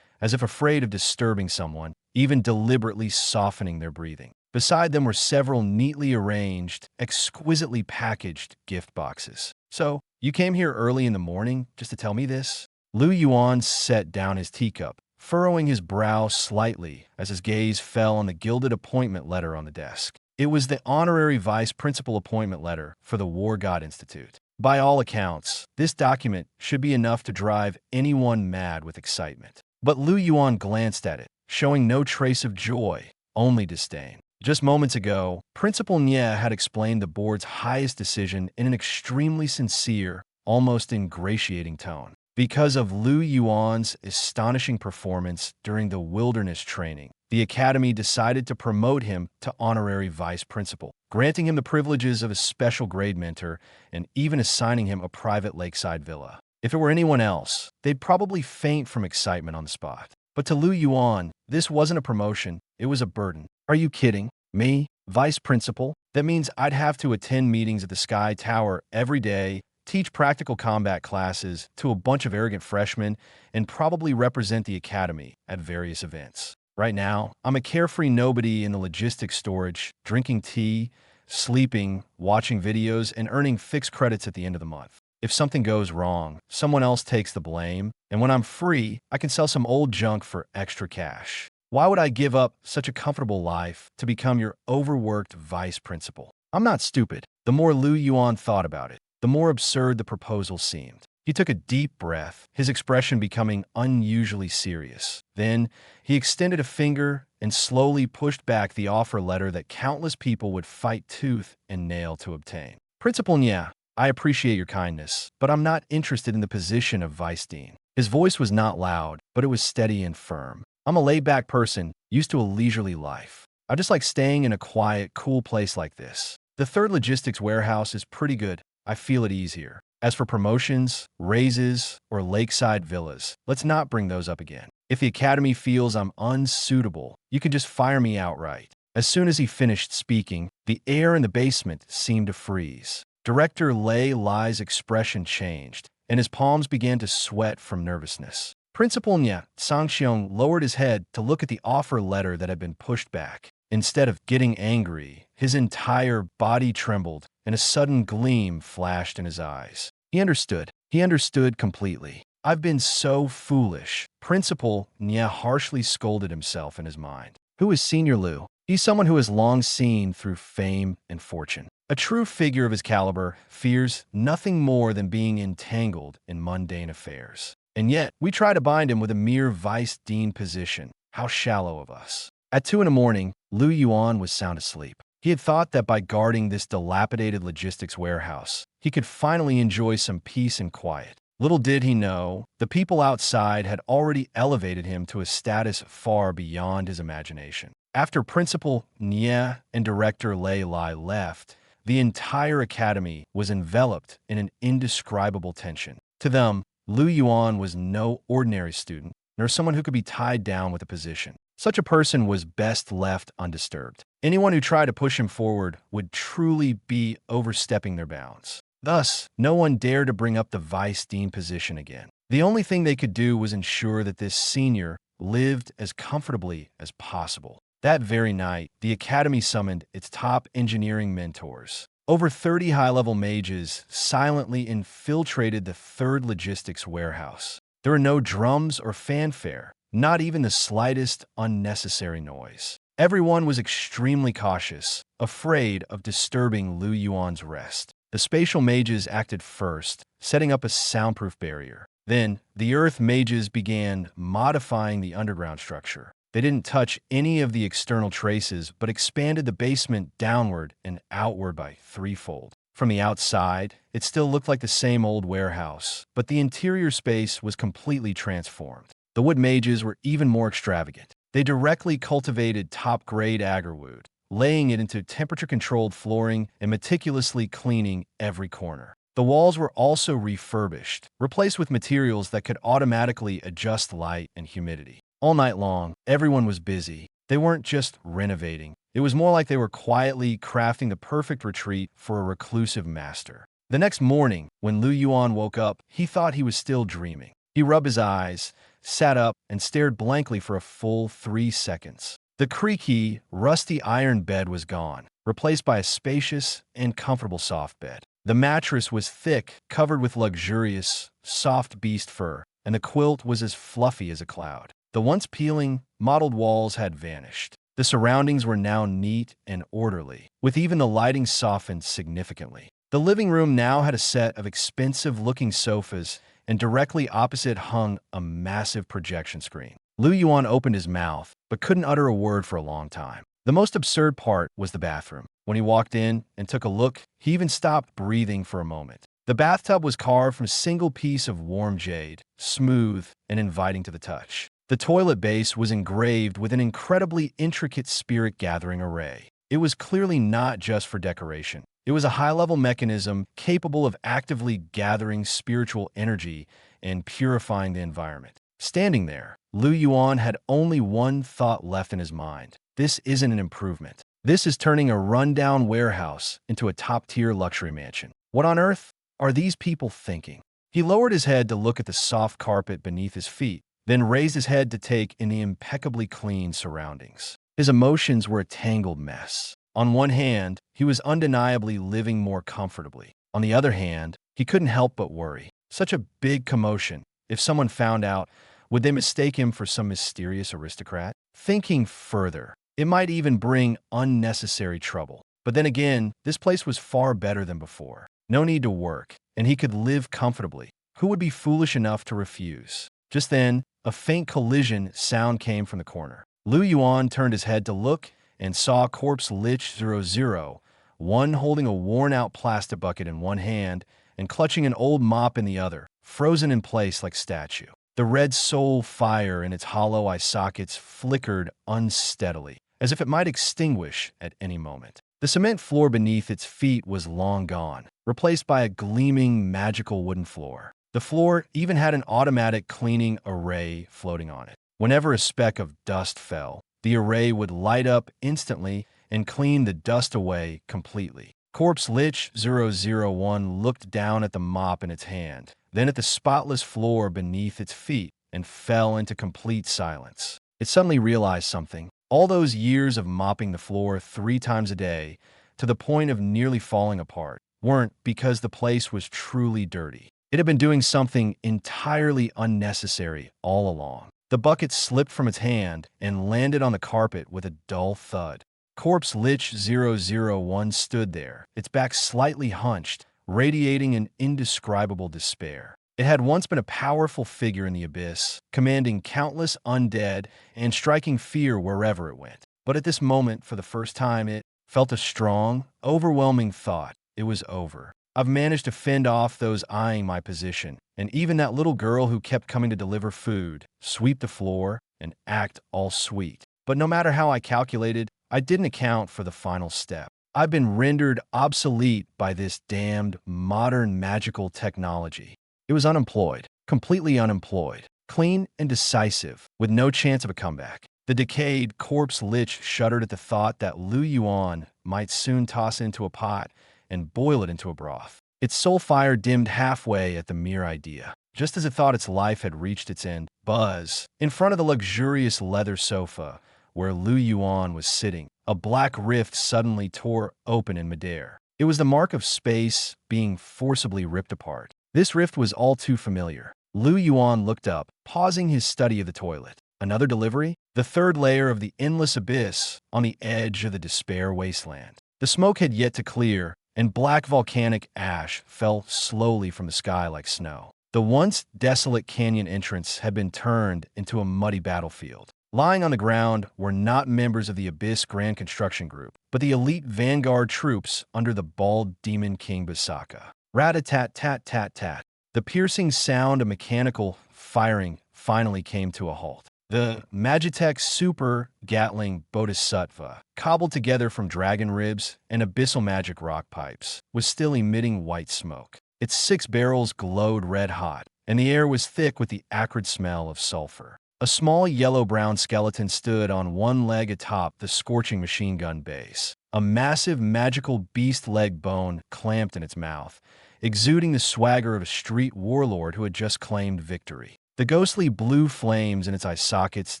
as if afraid of disturbing someone, even deliberately softening their breathing. Beside them were several neatly arranged, exquisitely packaged gift boxes. "So, you came here early in the morning just to tell me this?" Yuan set down his teacup, furrowing his brow slightly as his gaze fell on the gilded appointment letter on the desk. It was the honorary vice principal appointment letter for the War God Institute. By all accounts, this document should be enough to drive anyone mad with excitement. But Yuan glanced at it, showing no trace of joy, only disdain. Just moments ago, Principal Nie had explained the board's highest decision in an extremely sincere, almost ingratiating tone. Because of Yuan's astonishing performance during the wilderness training, the Academy decided to promote him to honorary vice principal, granting him the privileges of a special grade mentor and even assigning him a private lakeside villa. If it were anyone else, they'd probably faint from excitement on the spot. But to Yuan, this wasn't a promotion, it was a burden. Are you kidding? Me? Vice principal? That means I'd have to attend meetings at the Sky Tower every day, teach practical combat classes to a bunch of arrogant freshmen, and probably represent the Academy at various events. Right now, I'm a carefree nobody in the logistics storage, drinking tea, sleeping, watching videos, and earning fixed credits at the end of the month. If something goes wrong, someone else takes the blame, and when I'm free, I can sell some old junk for extra cash. Why would I give up such a comfortable life to become your overworked vice principal? I'm not stupid. The more Yuan thought about it, the more absurd the proposal seemed. He took a deep breath, his expression becoming unusually serious. Then, he extended a finger and slowly pushed back the offer letter that countless people would fight tooth and nail to obtain. Principal Nie, I appreciate your kindness, but I'm not interested in the position of vice dean. His voice was not loud, but it was steady and firm. I'm a laid-back person, used to a leisurely life. I just like staying in a quiet, cool place like this. The 3rd Logistics Warehouse is pretty good. I feel at ease here. As for promotions, raises, or lakeside villas, let's not bring those up again. If the Academy feels I'm unsuitable, you can just fire me outright. As soon as he finished speaking, the air in the basement seemed to freeze. Director Lei Lai's expression changed, and his palms began to sweat from nervousness. Principal Niet Sangxiong lowered his head to look at the offer letter that had been pushed back. Instead of getting angry, his entire body trembled, and a sudden gleam flashed in his eyes. He understood. He understood completely. I've been so foolish. Principal Nie harshly scolded himself in his mind. Who is Senior Liu? He's someone who has long seen through fame and fortune. A true figure of his caliber fears nothing more than being entangled in mundane affairs. And yet, we try to bind him with a mere vice dean position. How shallow of us. At 2 in the morning, Yuan was sound asleep. He had thought that by guarding this dilapidated logistics warehouse, he could finally enjoy some peace and quiet. Little did he know, the people outside had already elevated him to a status far beyond his imagination. After Principal Nie and Director Lei Lai left, the entire academy was enveloped in an indescribable tension. To them, Yuan was no ordinary student, nor someone who could be tied down with a position. Such a person was best left undisturbed. Anyone who tried to push him forward would truly be overstepping their bounds. Thus, no one dared to bring up the vice dean position again. The only thing they could do was ensure that this senior lived as comfortably as possible. That very night, the Academy summoned its top engineering mentors. Over 30 high-level mages silently infiltrated the third logistics warehouse. There were no drums or fanfare, not even the slightest unnecessary noise. Everyone was extremely cautious, afraid of disturbing Lu Yuan's rest. The spatial mages acted first, setting up a soundproof barrier. Then, the earth mages began modifying the underground structure. They didn't touch any of the external traces, but expanded the basement downward and outward by threefold. From the outside, it still looked like the same old warehouse, but the interior space was completely transformed. The wood mages were even more extravagant. They directly cultivated top-grade agarwood, laying it into temperature-controlled flooring and meticulously cleaning every corner. The walls were also refurbished, replaced with materials that could automatically adjust light and humidity. All night long, everyone was busy. They weren't just renovating. It was more like they were quietly crafting the perfect retreat for a reclusive master. The next morning, when Lu Yuan woke up, he thought he was still dreaming. He rubbed his eyes, sat up, and stared blankly for a full 3 seconds. The creaky, rusty iron bed was gone, replaced by a spacious and comfortable soft bed. The mattress was thick, covered with luxurious, soft beast fur, and the quilt was as fluffy as a cloud. The once peeling, mottled walls had vanished. The surroundings were now neat and orderly, with even the lighting softened significantly. The living room now had a set of expensive-looking sofas, and directly opposite hung a massive projection screen. Lu Yuan opened his mouth, but couldn't utter a word for a long time. The most absurd part was the bathroom. When he walked in and took a look, he even stopped breathing for a moment. The bathtub was carved from a single piece of warm jade, smooth and inviting to the touch. The toilet base was engraved with an incredibly intricate spirit-gathering array. It was clearly not just for decoration. It was a high-level mechanism capable of actively gathering spiritual energy and purifying the environment. Standing there, Lu Yuan had only one thought left in his mind. This isn't an improvement. This is turning a rundown warehouse into a top-tier luxury mansion. What on earth are these people thinking? He lowered his head to look at the soft carpet beneath his feet, then raised his head to take in the impeccably clean surroundings. His emotions were a tangled mess. On one hand, he was undeniably living more comfortably. On the other hand, he couldn't help but worry. Such a big commotion. If someone found out, would they mistake him for some mysterious aristocrat? Thinking further, it might even bring unnecessary trouble. But then again, this place was far better than before. No need to work, and he could live comfortably. Who would be foolish enough to refuse? Just then, a faint collision sound came from the corner. Lu Yuan turned his head to look and saw Corpse Lich 00, one holding a worn-out plastic bucket in one hand and clutching an old mop in the other, frozen in place like statue. The red soul fire in its hollow eye sockets flickered unsteadily, as if it might extinguish at any moment. The cement floor beneath its feet was long gone, replaced by a gleaming, magical wooden floor. The floor even had an automatic cleaning array floating on it. Whenever a speck of dust fell, the array would light up instantly and clean the dust away completely. Corpse Lich 001 looked down at the mop in its hand, then at the spotless floor beneath its feet, and fell into complete silence. It suddenly realized something. All those years of mopping the floor 3 times a day, to the point of nearly falling apart, weren't because the place was truly dirty. It had been doing something entirely unnecessary all along. The bucket slipped from its hand and landed on the carpet with a dull thud. Corpse Lich 001 stood there, its back slightly hunched, radiating an indescribable despair. It had once been a powerful figure in the abyss, commanding countless undead and striking fear wherever it went. But at this moment, for the first time, it felt a strong, overwhelming thought. It was over. I've managed to fend off those eyeing my position, and even that little girl who kept coming to deliver food, sweep the floor, and act all sweet. But no matter how I calculated, I didn't account for the final step. I've been rendered obsolete by this damned modern magical technology. It was unemployed, completely unemployed, clean and decisive, with no chance of a comeback. The decayed corpse lich shuddered at the thought that Yuan might soon toss it into a pot and boil it into a broth. Its soul fire dimmed halfway at the mere idea. Just as it thought its life had reached its end, buzz, in front of the luxurious leather sofa where Yuan was sitting, a black rift suddenly tore open in midair. It was the mark of space being forcibly ripped apart. This rift was all too familiar. Yuan looked up, pausing his study of the toilet. Another delivery? The third layer of the endless abyss on the edge of the despair wasteland. The smoke had yet to clear, and black volcanic ash fell slowly from the sky like snow. The once desolate canyon entrance had been turned into a muddy battlefield. Lying on the ground were not members of the Abyss Grand Construction Group, but the elite vanguard troops under the bald demon king Basaka. Rat-a-tat-tat-tat-tat. The piercing sound of mechanical firing finally came to a halt. The Magitech Super Gatling Bodhisattva, cobbled together from dragon ribs and abyssal magic rock pipes, was still emitting white smoke. Its 6 barrels glowed red-hot, and the air was thick with the acrid smell of sulfur. A small yellow-brown skeleton stood on one leg atop the scorching machine gun base. A massive magical beast leg bone clamped in its mouth, exuding the swagger of a street warlord who had just claimed victory. The ghostly blue flames in its eye sockets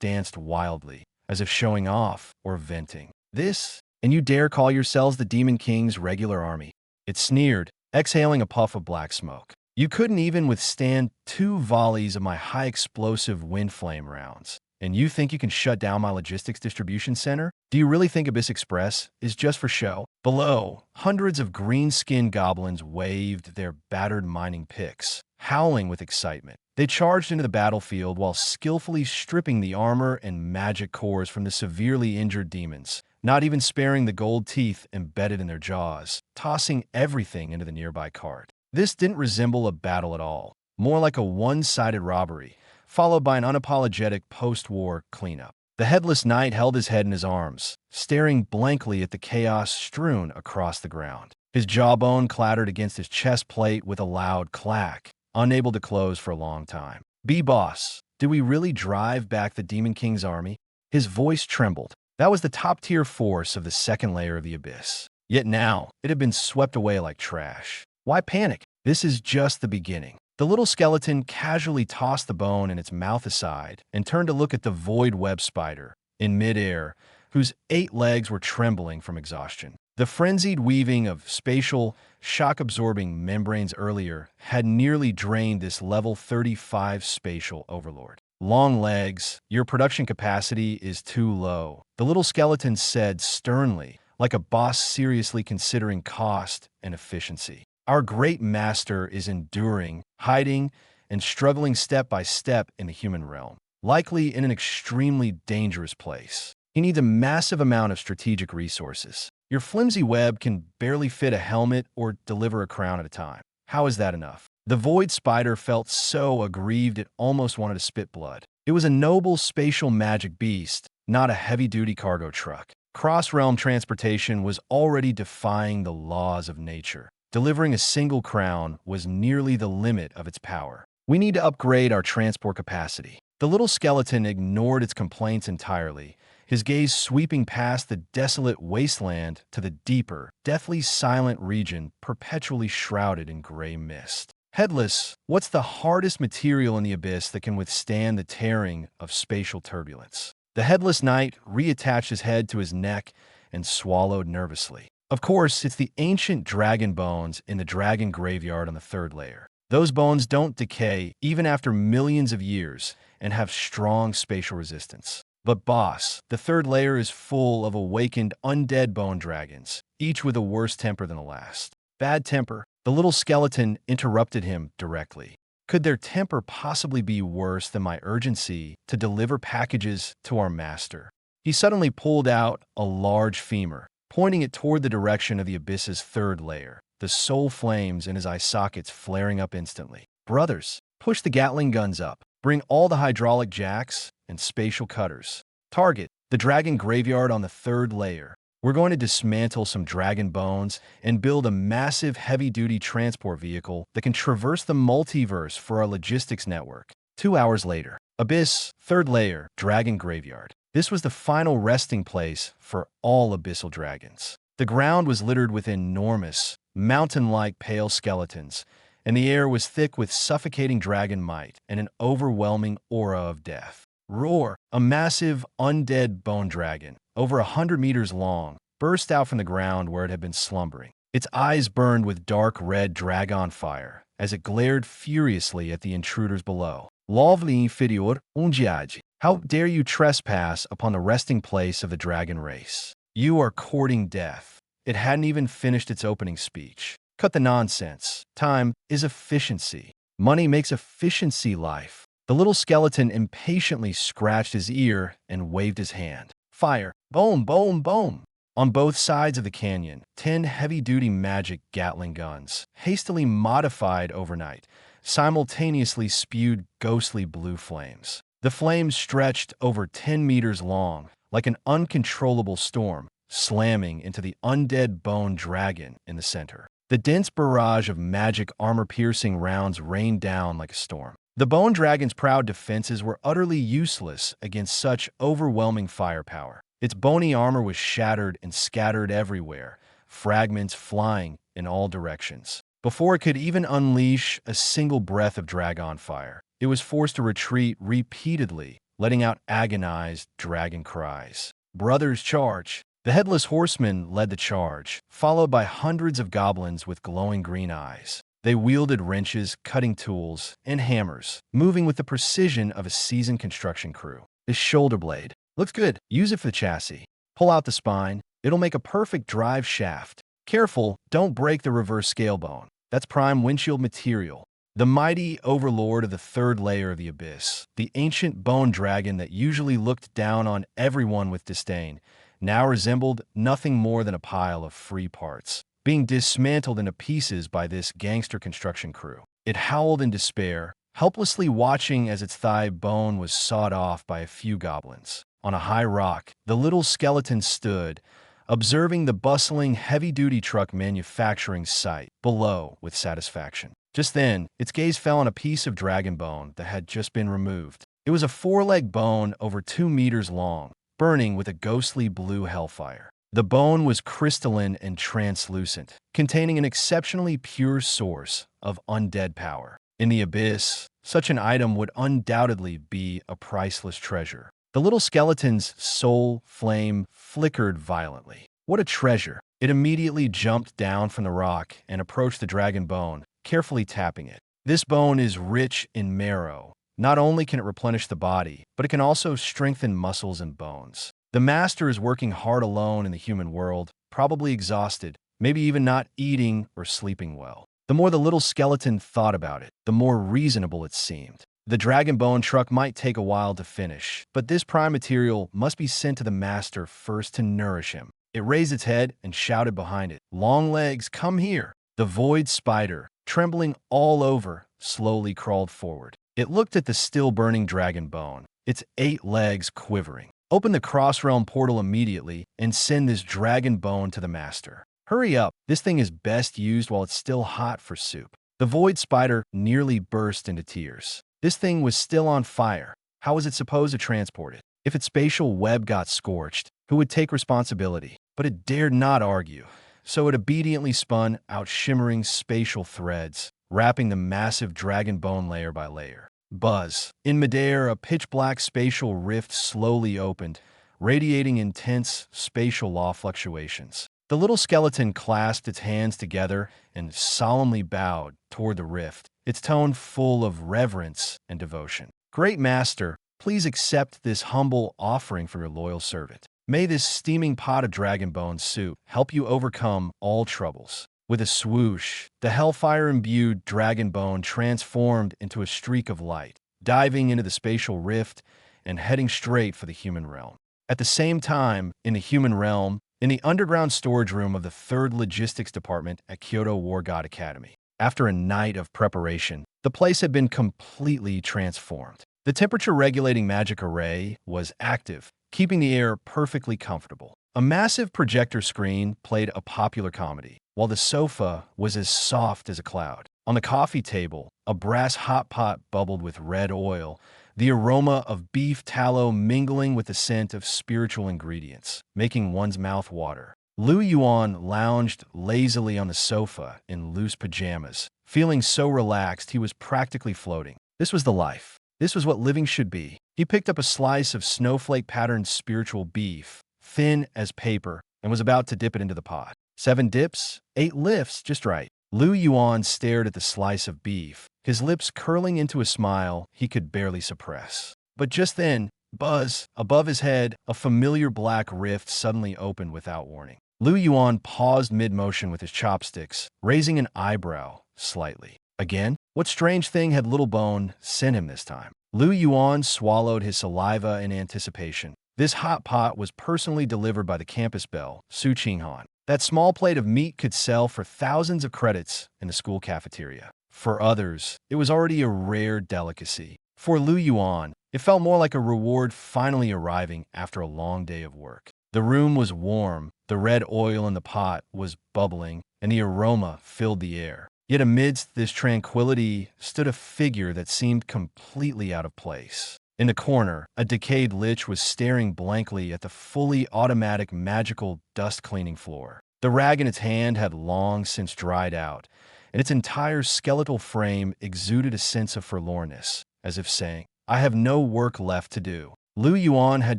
danced wildly, as if showing off or venting. This, and you dare call yourselves the Demon King's regular army? It sneered, exhaling a puff of black smoke. You couldn't even withstand 2 volleys of my high-explosive wind flame rounds. And you think you can shut down my logistics distribution center? Do you really think Abyss Express is just for show? Below, hundreds of green-skinned goblins waved their battered mining picks, howling with excitement. They charged into the battlefield while skillfully stripping the armor and magic cores from the severely injured demons, not even sparing the gold teeth embedded in their jaws, tossing everything into the nearby cart. This didn't resemble a battle at all, more like a one-sided robbery, followed by an unapologetic post-war cleanup. The headless knight held his head in his arms, staring blankly at the chaos strewn across the ground. His jawbone clattered against his chest plate with a loud clack, unable to close for a long time. "B-Boss, did we really drive back the Demon King's army?" His voice trembled. That was the top-tier force of the second layer of the Abyss. Yet now, it had been swept away like trash. Why panic? This is just the beginning. The little skeleton casually tossed the bone in its mouth aside and turned to look at the void web spider in midair, whose 8 legs were trembling from exhaustion. The frenzied weaving of spatial, shock-absorbing membranes earlier had nearly drained this level 35 spatial overlord. "Long legs, your production capacity is too low," the little skeleton said sternly, like a boss seriously considering cost and efficiency. "Our great master is enduring, hiding, and struggling step by step in the human realm, likely in an extremely dangerous place. He needs a massive amount of strategic resources. Your flimsy web can barely fit a helmet or deliver a crown at a time. How is that enough?" The void spider felt so aggrieved it almost wanted to spit blood. It was a noble spatial magic beast, not a heavy-duty cargo truck. Cross-realm transportation was already defying the laws of nature. Delivering a single crown was nearly the limit of its power. "We need to upgrade our transport capacity." The little skeleton ignored its complaints entirely, his gaze sweeping past the desolate wasteland to the deeper, deathly silent region perpetually shrouded in gray mist. "Headless, what's the hardest material in the Abyss that can withstand the tearing of spatial turbulence?" The headless knight reattached his head to his neck and swallowed nervously. "Of course, it's the ancient dragon bones in the dragon graveyard on the 3rd layer. Those bones don't decay even after millions of years and have strong spatial resistance. But boss, the 3rd layer is full of awakened undead bone dragons, each with a worse temper than the last." "Bad temper?" The little skeleton interrupted him directly. "Could their temper possibly be worse than my urgency to deliver packages to our master?" He suddenly pulled out a large femur, pointing it toward the direction of the Abyss's 3rd layer, the soul flames in his eye sockets flaring up instantly. "Brothers, push the Gatling guns up. Bring all the hydraulic jacks and spatial cutters. Target the dragon graveyard on the 3rd layer. We're going to dismantle some dragon bones and build a massive heavy-duty transport vehicle that can traverse the multiverse for our logistics network." 2 hours later, Abyss, 3rd layer, dragon graveyard. This was the final resting place for all abyssal dragons. The ground was littered with enormous, mountain-like pale skeletons, and the air was thick with suffocating dragon might and an overwhelming aura of death. Roar! A massive, undead bone dragon, over 100 meters long, burst out from the ground where it had been slumbering. Its eyes burned with dark red dragon fire as it glared furiously at the intruders below. Lovely inferior, ungiage. How dare you trespass upon the resting place of the dragon race? You are courting death. It hadn't even finished its opening speech. Cut the nonsense. Time is efficiency. Money makes efficiency life. The little skeleton impatiently scratched his ear and waved his hand. Fire. Boom, boom, boom. On both sides of the canyon, 10 heavy-duty magic Gatling guns, hastily modified overnight, simultaneously spewed ghostly blue flames. The flames stretched over 10 meters long, like an uncontrollable storm, slamming into the undead bone dragon in the center. The dense barrage of magic armor-piercing rounds rained down like a storm. The bone dragon's proud defenses were utterly useless against such overwhelming firepower. Its bony armor was shattered and scattered everywhere, fragments flying in all directions. Before it could even unleash a single breath of dragon fire, it was forced to retreat repeatedly, letting out agonized dragon cries. Brothers, charge! The headless horseman led the charge, followed by hundreds of goblins with glowing green eyes. They wielded wrenches, cutting tools, and hammers, moving with the precision of a seasoned construction crew. This shoulder blade looks good. Use it for the chassis. Pull out the spine. It'll make a perfect drive shaft. Careful, don't break the reverse scale bone. That's prime windshield material. The mighty overlord of the third layer of the abyss, the ancient bone dragon that usually looked down on everyone with disdain, now resembled nothing more than a pile of free parts, being dismantled into pieces by this gangster construction crew. It howled in despair, helplessly watching as its thigh bone was sawed off by a few goblins. On a high rock, the little skeleton stood, observing the bustling heavy-duty truck manufacturing site below with satisfaction. Just then, its gaze fell on a piece of dragon bone that had just been removed. It was a four-leg bone over 2 meters long, burning with a ghostly blue hellfire. The bone was crystalline and translucent, containing an exceptionally pure source of undead power. In the abyss, such an item would undoubtedly be a priceless treasure. The little skeleton's soul flame flickered violently. What a treasure! It immediately jumped down from the rock and approached the dragon bone, carefully tapping it. This bone is rich in marrow. Not only can it replenish the body, but it can also strengthen muscles and bones. The master is working hard alone in the human world, probably exhausted, maybe even not eating or sleeping well. The more the little skeleton thought about it, the more reasonable it seemed. The dragon bone truck might take a while to finish, but this prime material must be sent to the master first to nourish him. It raised its head and shouted behind it, "Long legs, come here!" The void spider, trembling all over, slowly crawled forward. It looked at the still-burning dragon bone, its 8 legs quivering. Open the cross-realm portal immediately and send this dragon bone to the master. Hurry up, this thing is best used while it's still hot for soup. The void spider nearly burst into tears. This thing was still on fire. How was it supposed to transport it? If its spatial web got scorched, who would take responsibility? But it dared not argue, so it obediently spun out shimmering spatial threads, wrapping the massive dragon bone layer by layer. Buzz. In midair, a pitch-black spatial rift slowly opened, radiating intense spatial law fluctuations. The little skeleton clasped its hands together and solemnly bowed toward the rift, its tone full of reverence and devotion. Great Master, please accept this humble offering from your loyal servant. May this steaming pot of dragon bone soup help you overcome all troubles. With a swoosh, the hellfire-imbued dragon bone transformed into a streak of light, diving into the spatial rift and heading straight for the human realm. At the same time, in the human realm, in the underground storage room of the 3rd Logistics Department at Kyoto War God Academy. After a night of preparation, the place had been completely transformed. The temperature-regulating magic array was active, keeping the air perfectly comfortable. A massive projector screen played a popular comedy, while the sofa was as soft as a cloud. On the coffee table, a brass hot pot bubbled with red oil, the aroma of beef tallow mingling with the scent of spiritual ingredients, making one's mouth water. Yuan lounged lazily on the sofa in loose pajamas, feeling so relaxed he was practically floating. This was the life. This was what living should be. He picked up a slice of snowflake-patterned spiritual beef, thin as paper, and was about to dip it into the pot. 7 dips, 8 lifts, just right. Yuan stared at the slice of beef, his lips curling into a smile he could barely suppress. But just then, buzz, above his head, a familiar black rift suddenly opened without warning. Yuan paused mid-motion with his chopsticks, raising an eyebrow slightly. Again? What strange thing had Little Bone sent him this time? Yuan swallowed his saliva in anticipation. This hot pot was personally delivered by the campus belle, Su Qinghan. That small plate of meat could sell for thousands of credits in the school cafeteria. For others, it was already a rare delicacy. For Yuan, it felt more like a reward finally arriving after a long day of work. The room was warm, the red oil in the pot was bubbling, and the aroma filled the air. Yet amidst this tranquility stood a figure that seemed completely out of place. In the corner, a decayed lich was staring blankly at the fully automatic magical dust-cleaning floor. The rag in its hand had long since dried out, and its entire skeletal frame exuded a sense of forlornness, as if saying, "I have no work left to do." Yuan had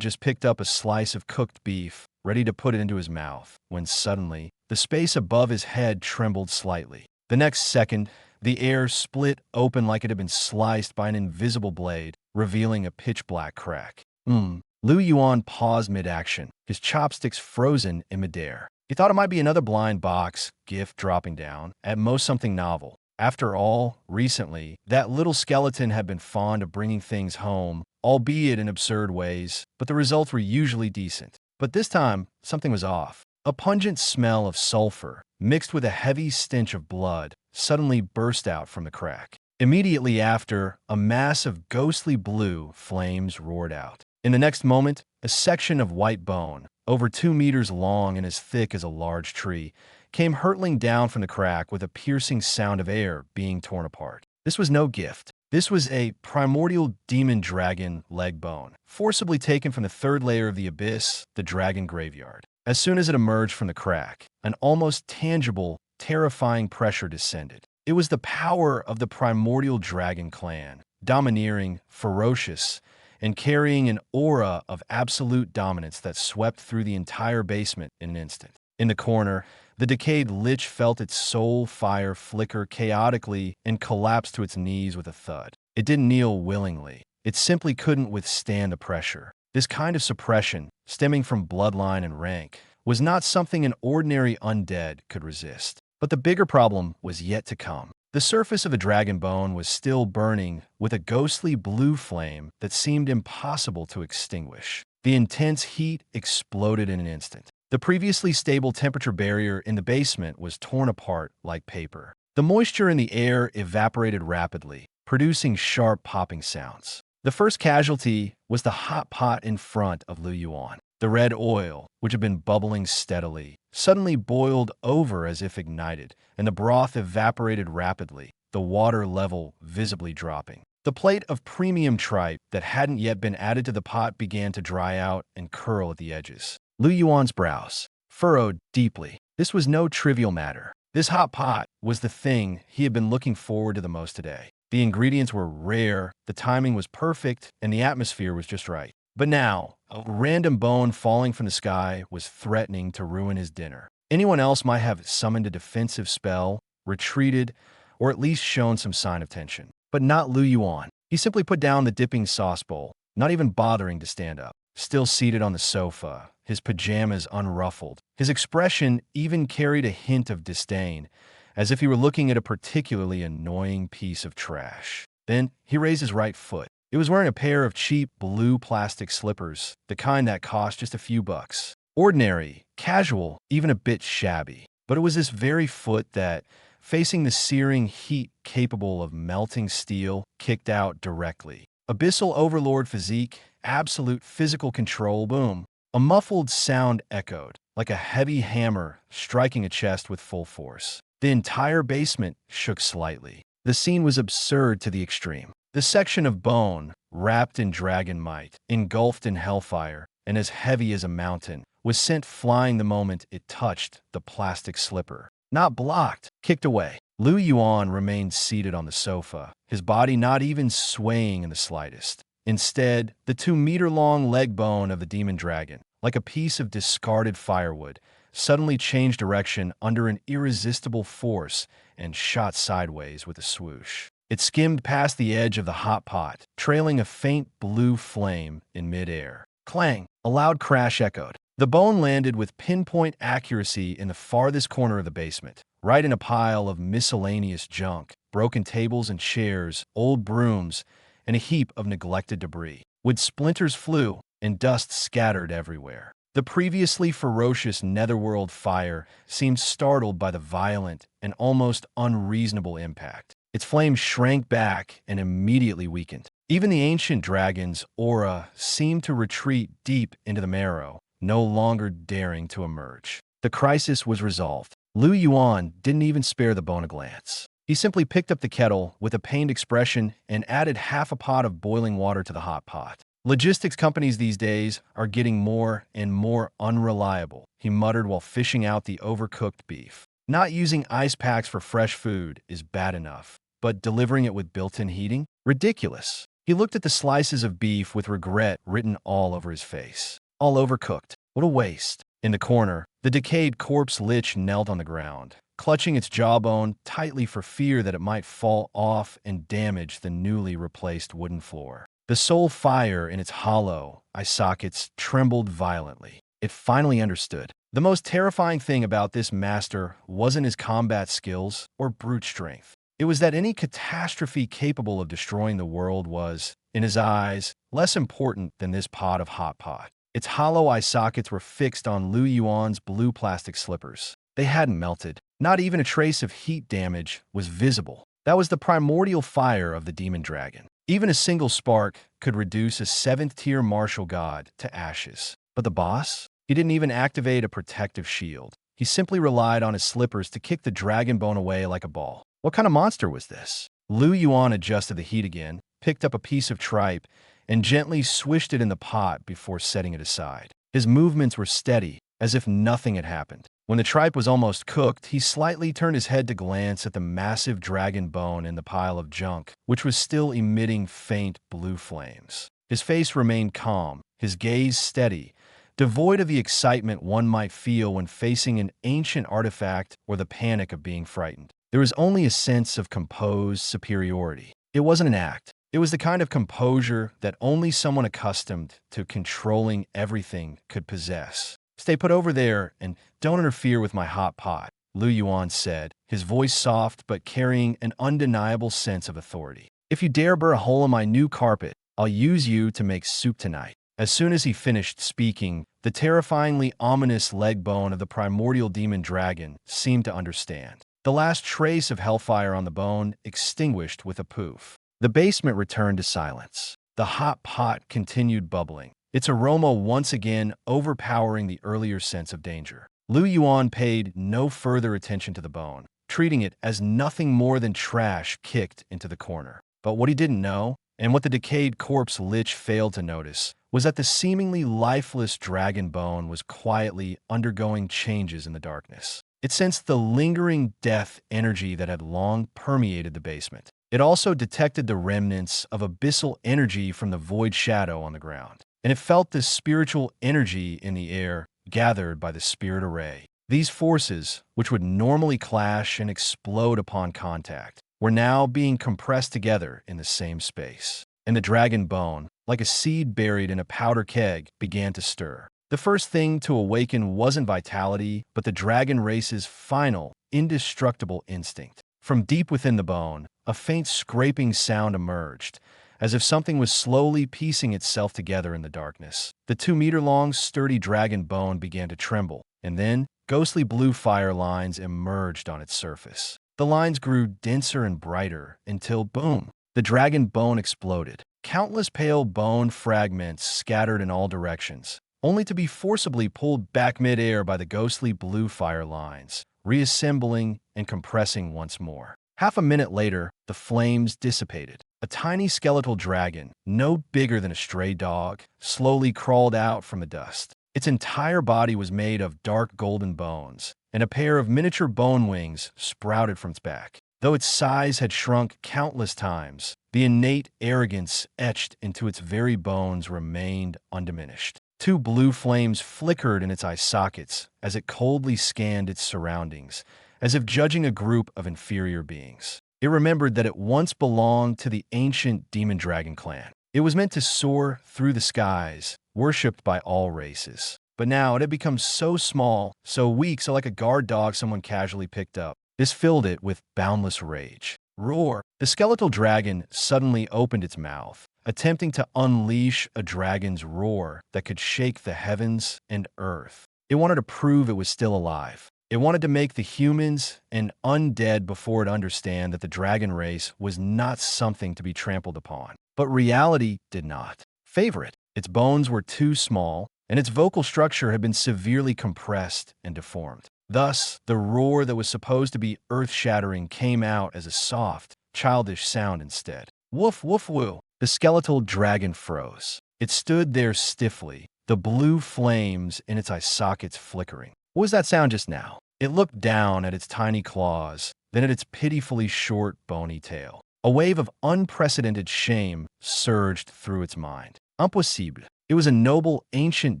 just picked up a slice of cooked beef, ready to put it into his mouth, when suddenly, the space above his head trembled slightly. The next second, the air split open like it had been sliced by an invisible blade, revealing a pitch-black crack. Yuan paused mid-action, his chopsticks frozen in midair. He thought it might be another blind box gift dropping down, at most something novel. After all, recently, that little skeleton had been fond of bringing things home, albeit in absurd ways, but the results were usually decent. But this time, something was off. A pungent smell of sulfur, mixed with a heavy stench of blood, suddenly burst out from the crack. Immediately after, a mass of ghostly blue flames roared out. In the next moment, a section of white bone, over 2 meters long and as thick as a large tree, came hurtling down from the crack with a piercing sound of air being torn apart. This was no gift. This was a primordial demon dragon leg bone, forcibly taken from the 3rd layer of the abyss, the dragon graveyard. As soon as it emerged from the crack, an almost tangible, terrifying pressure descended. It was the power of the primordial dragon clan, domineering, ferocious, and carrying an aura of absolute dominance that swept through the entire basement in an instant. In the corner, the decayed lich felt its soul fire flicker chaotically and collapsed to its knees with a thud. It didn't kneel willingly. It simply couldn't withstand the pressure. This kind of suppression, stemming from bloodline and rank, was not something an ordinary undead could resist. But the bigger problem was yet to come. The surface of the dragon bone was still burning with a ghostly blue flame that seemed impossible to extinguish. The intense heat exploded in an instant. The previously stable temperature barrier in the basement was torn apart like paper. The moisture in the air evaporated rapidly, producing sharp popping sounds. The first casualty was the hot pot in front of Yuan. The red oil, which had been bubbling steadily, suddenly boiled over as if ignited, and the broth evaporated rapidly, the water level visibly dropping. The plate of premium tripe that hadn't yet been added to the pot began to dry out and curl at the edges. Yuan's brows furrowed deeply. This was no trivial matter. This hot pot was the thing he had been looking forward to the most today. The ingredients were rare, the timing was perfect, and the atmosphere was just right. But now, a random bone falling from the sky was threatening to ruin his dinner. Anyone else might have summoned a defensive spell, retreated, or at least shown some sign of tension. But not Yuan. He simply put down the dipping sauce bowl, not even bothering to stand up. Still seated on the sofa, his pajamas unruffled. His expression even carried a hint of disdain, as if he were looking at a particularly annoying piece of trash. Then he raised his right foot. It was wearing a pair of cheap blue plastic slippers, the kind that cost just a few bucks. Ordinary, casual, even a bit shabby. But it was this very foot that, facing the searing heat capable of melting steel, kicked out directly. Abyssal Overlord physique, absolute physical control, boom. A muffled sound echoed, like a heavy hammer striking a chest with full force. The entire basement shook slightly. The scene was absurd to the extreme. The section of bone, wrapped in dragon might, engulfed in hellfire, and as heavy as a mountain, was sent flying the moment it touched the plastic slipper. Not blocked, kicked away. Yuan remained seated on the sofa, his body not even swaying in the slightest. Instead, the 2-meter-long leg bone of the demon dragon, like a piece of discarded firewood, suddenly changed direction under an irresistible force and shot sideways with a swoosh. It skimmed past the edge of the hot pot, trailing a faint blue flame in midair. Clang! A loud crash echoed. The bone landed with pinpoint accuracy in the farthest corner of the basement, right in a pile of miscellaneous junk, broken tables and chairs, old brooms, and a heap of neglected debris. Wood splinters flew, and dust scattered everywhere. The previously ferocious netherworld fire seemed startled by the violent and almost unreasonable impact. Its flame shrank back and immediately weakened. Even the ancient dragon's aura seemed to retreat deep into the marrow, no longer daring to emerge. The crisis was resolved. Yuan didn't even spare the bone a glance. He simply picked up the kettle with a pained expression and added half a pot of boiling water to the hot pot. Logistics companies these days are getting more and more unreliable, he muttered while fishing out the overcooked beef. Not using ice packs for fresh food is bad enough, but delivering it with built-in heating? Ridiculous. He looked at the slices of beef with regret written all over his face. All overcooked. What a waste. In the corner, the decayed corpse lich knelt on the ground, clutching its jawbone tightly for fear that it might fall off and damage the newly replaced wooden floor. The soul fire in its hollow eye sockets trembled violently. It finally understood. The most terrifying thing about this master wasn't his combat skills or brute strength. It was that any catastrophe capable of destroying the world was, in his eyes, less important than this pot of hot pot. Its hollow eye sockets were fixed on Yuan's blue plastic slippers. They hadn't melted. Not even a trace of heat damage was visible. That was the primordial fire of the demon dragon. Even a single spark could reduce a 7th-tier martial god to ashes. But the boss? He didn't even activate a protective shield. He simply relied on his slippers to kick the dragon bone away like a ball. What kind of monster was this? Yuan adjusted the heat again, picked up a piece of tripe, and gently swished it in the pot before setting it aside. His movements were steady, as if nothing had happened. When the tripe was almost cooked, he slightly turned his head to glance at the massive dragon bone in the pile of junk, which was still emitting faint blue flames. His face remained calm, his gaze steady, devoid of the excitement one might feel when facing an ancient artifact or the panic of being frightened. There was only a sense of composed superiority. It wasn't an act. It was the kind of composure that only someone accustomed to controlling everything could possess. Stay put over there and don't interfere with my hot pot, Yuan said, his voice soft but carrying an undeniable sense of authority. If you dare burr a hole in my new carpet, I'll use you to make soup tonight. As soon as he finished speaking, the terrifyingly ominous leg bone of the primordial demon dragon seemed to understand. The last trace of hellfire on the bone extinguished with a poof. The basement returned to silence. The hot pot continued bubbling, its aroma once again overpowering the earlier sense of danger. Yuan paid no further attention to the bone, treating it as nothing more than trash kicked into the corner. But what he didn't know, and what the decayed corpse lich failed to notice, was that the seemingly lifeless dragon bone was quietly undergoing changes in the darkness. It sensed the lingering death energy that had long permeated the basement. It also detected the remnants of abyssal energy from the void shadow on the ground, and it felt the spiritual energy in the air gathered by the spirit array. These forces, which would normally clash and explode upon contact, were now being compressed together in the same space. And the dragon bone, like a seed buried in a powder keg, began to stir. The first thing to awaken wasn't vitality, but the dragon race's final, indestructible instinct. From deep within the bone, a faint scraping sound emerged, as if something was slowly piecing itself together in the darkness. The 2-meter-long, sturdy dragon bone began to tremble, and then ghostly blue fire lines emerged on its surface. The lines grew denser and brighter until, boom, the dragon bone exploded. Countless pale bone fragments scattered in all directions, only to be forcibly pulled back mid-air by the ghostly blue fire lines, reassembling and compressing once more. Half a minute later, the flames dissipated. A tiny skeletal dragon, no bigger than a stray dog, slowly crawled out from the dust. Its entire body was made of dark golden bones, and a pair of miniature bone wings sprouted from its back. Though its size had shrunk countless times, the innate arrogance etched into its very bones remained undiminished. Two blue flames flickered in its eye sockets as it coldly scanned its surroundings, as if judging a group of inferior beings. It remembered that it once belonged to the ancient demon dragon clan. It was meant to soar through the skies, worshipped by all races. But now it had become so small, so weak, so like a guard dog someone casually picked up. This filled it with boundless rage. Roar! The skeletal dragon suddenly opened its mouth, attempting to unleash a dragon's roar that could shake the heavens and earth. It wanted to prove it was still alive. It wanted to make the humans and undead before it understand that the dragon race was not something to be trampled upon. But reality did not favor it. Its bones were too small, and its vocal structure had been severely compressed and deformed. Thus, the roar that was supposed to be earth-shattering came out as a soft, childish sound instead. Woof, woof, woo. The skeletal dragon froze. It stood there stiffly, the blue flames in its eye sockets flickering. What was that sound just now? It looked down at its tiny claws, then at its pitifully short, bony tail. A wave of unprecedented shame surged through its mind. Impossible. It was a noble, ancient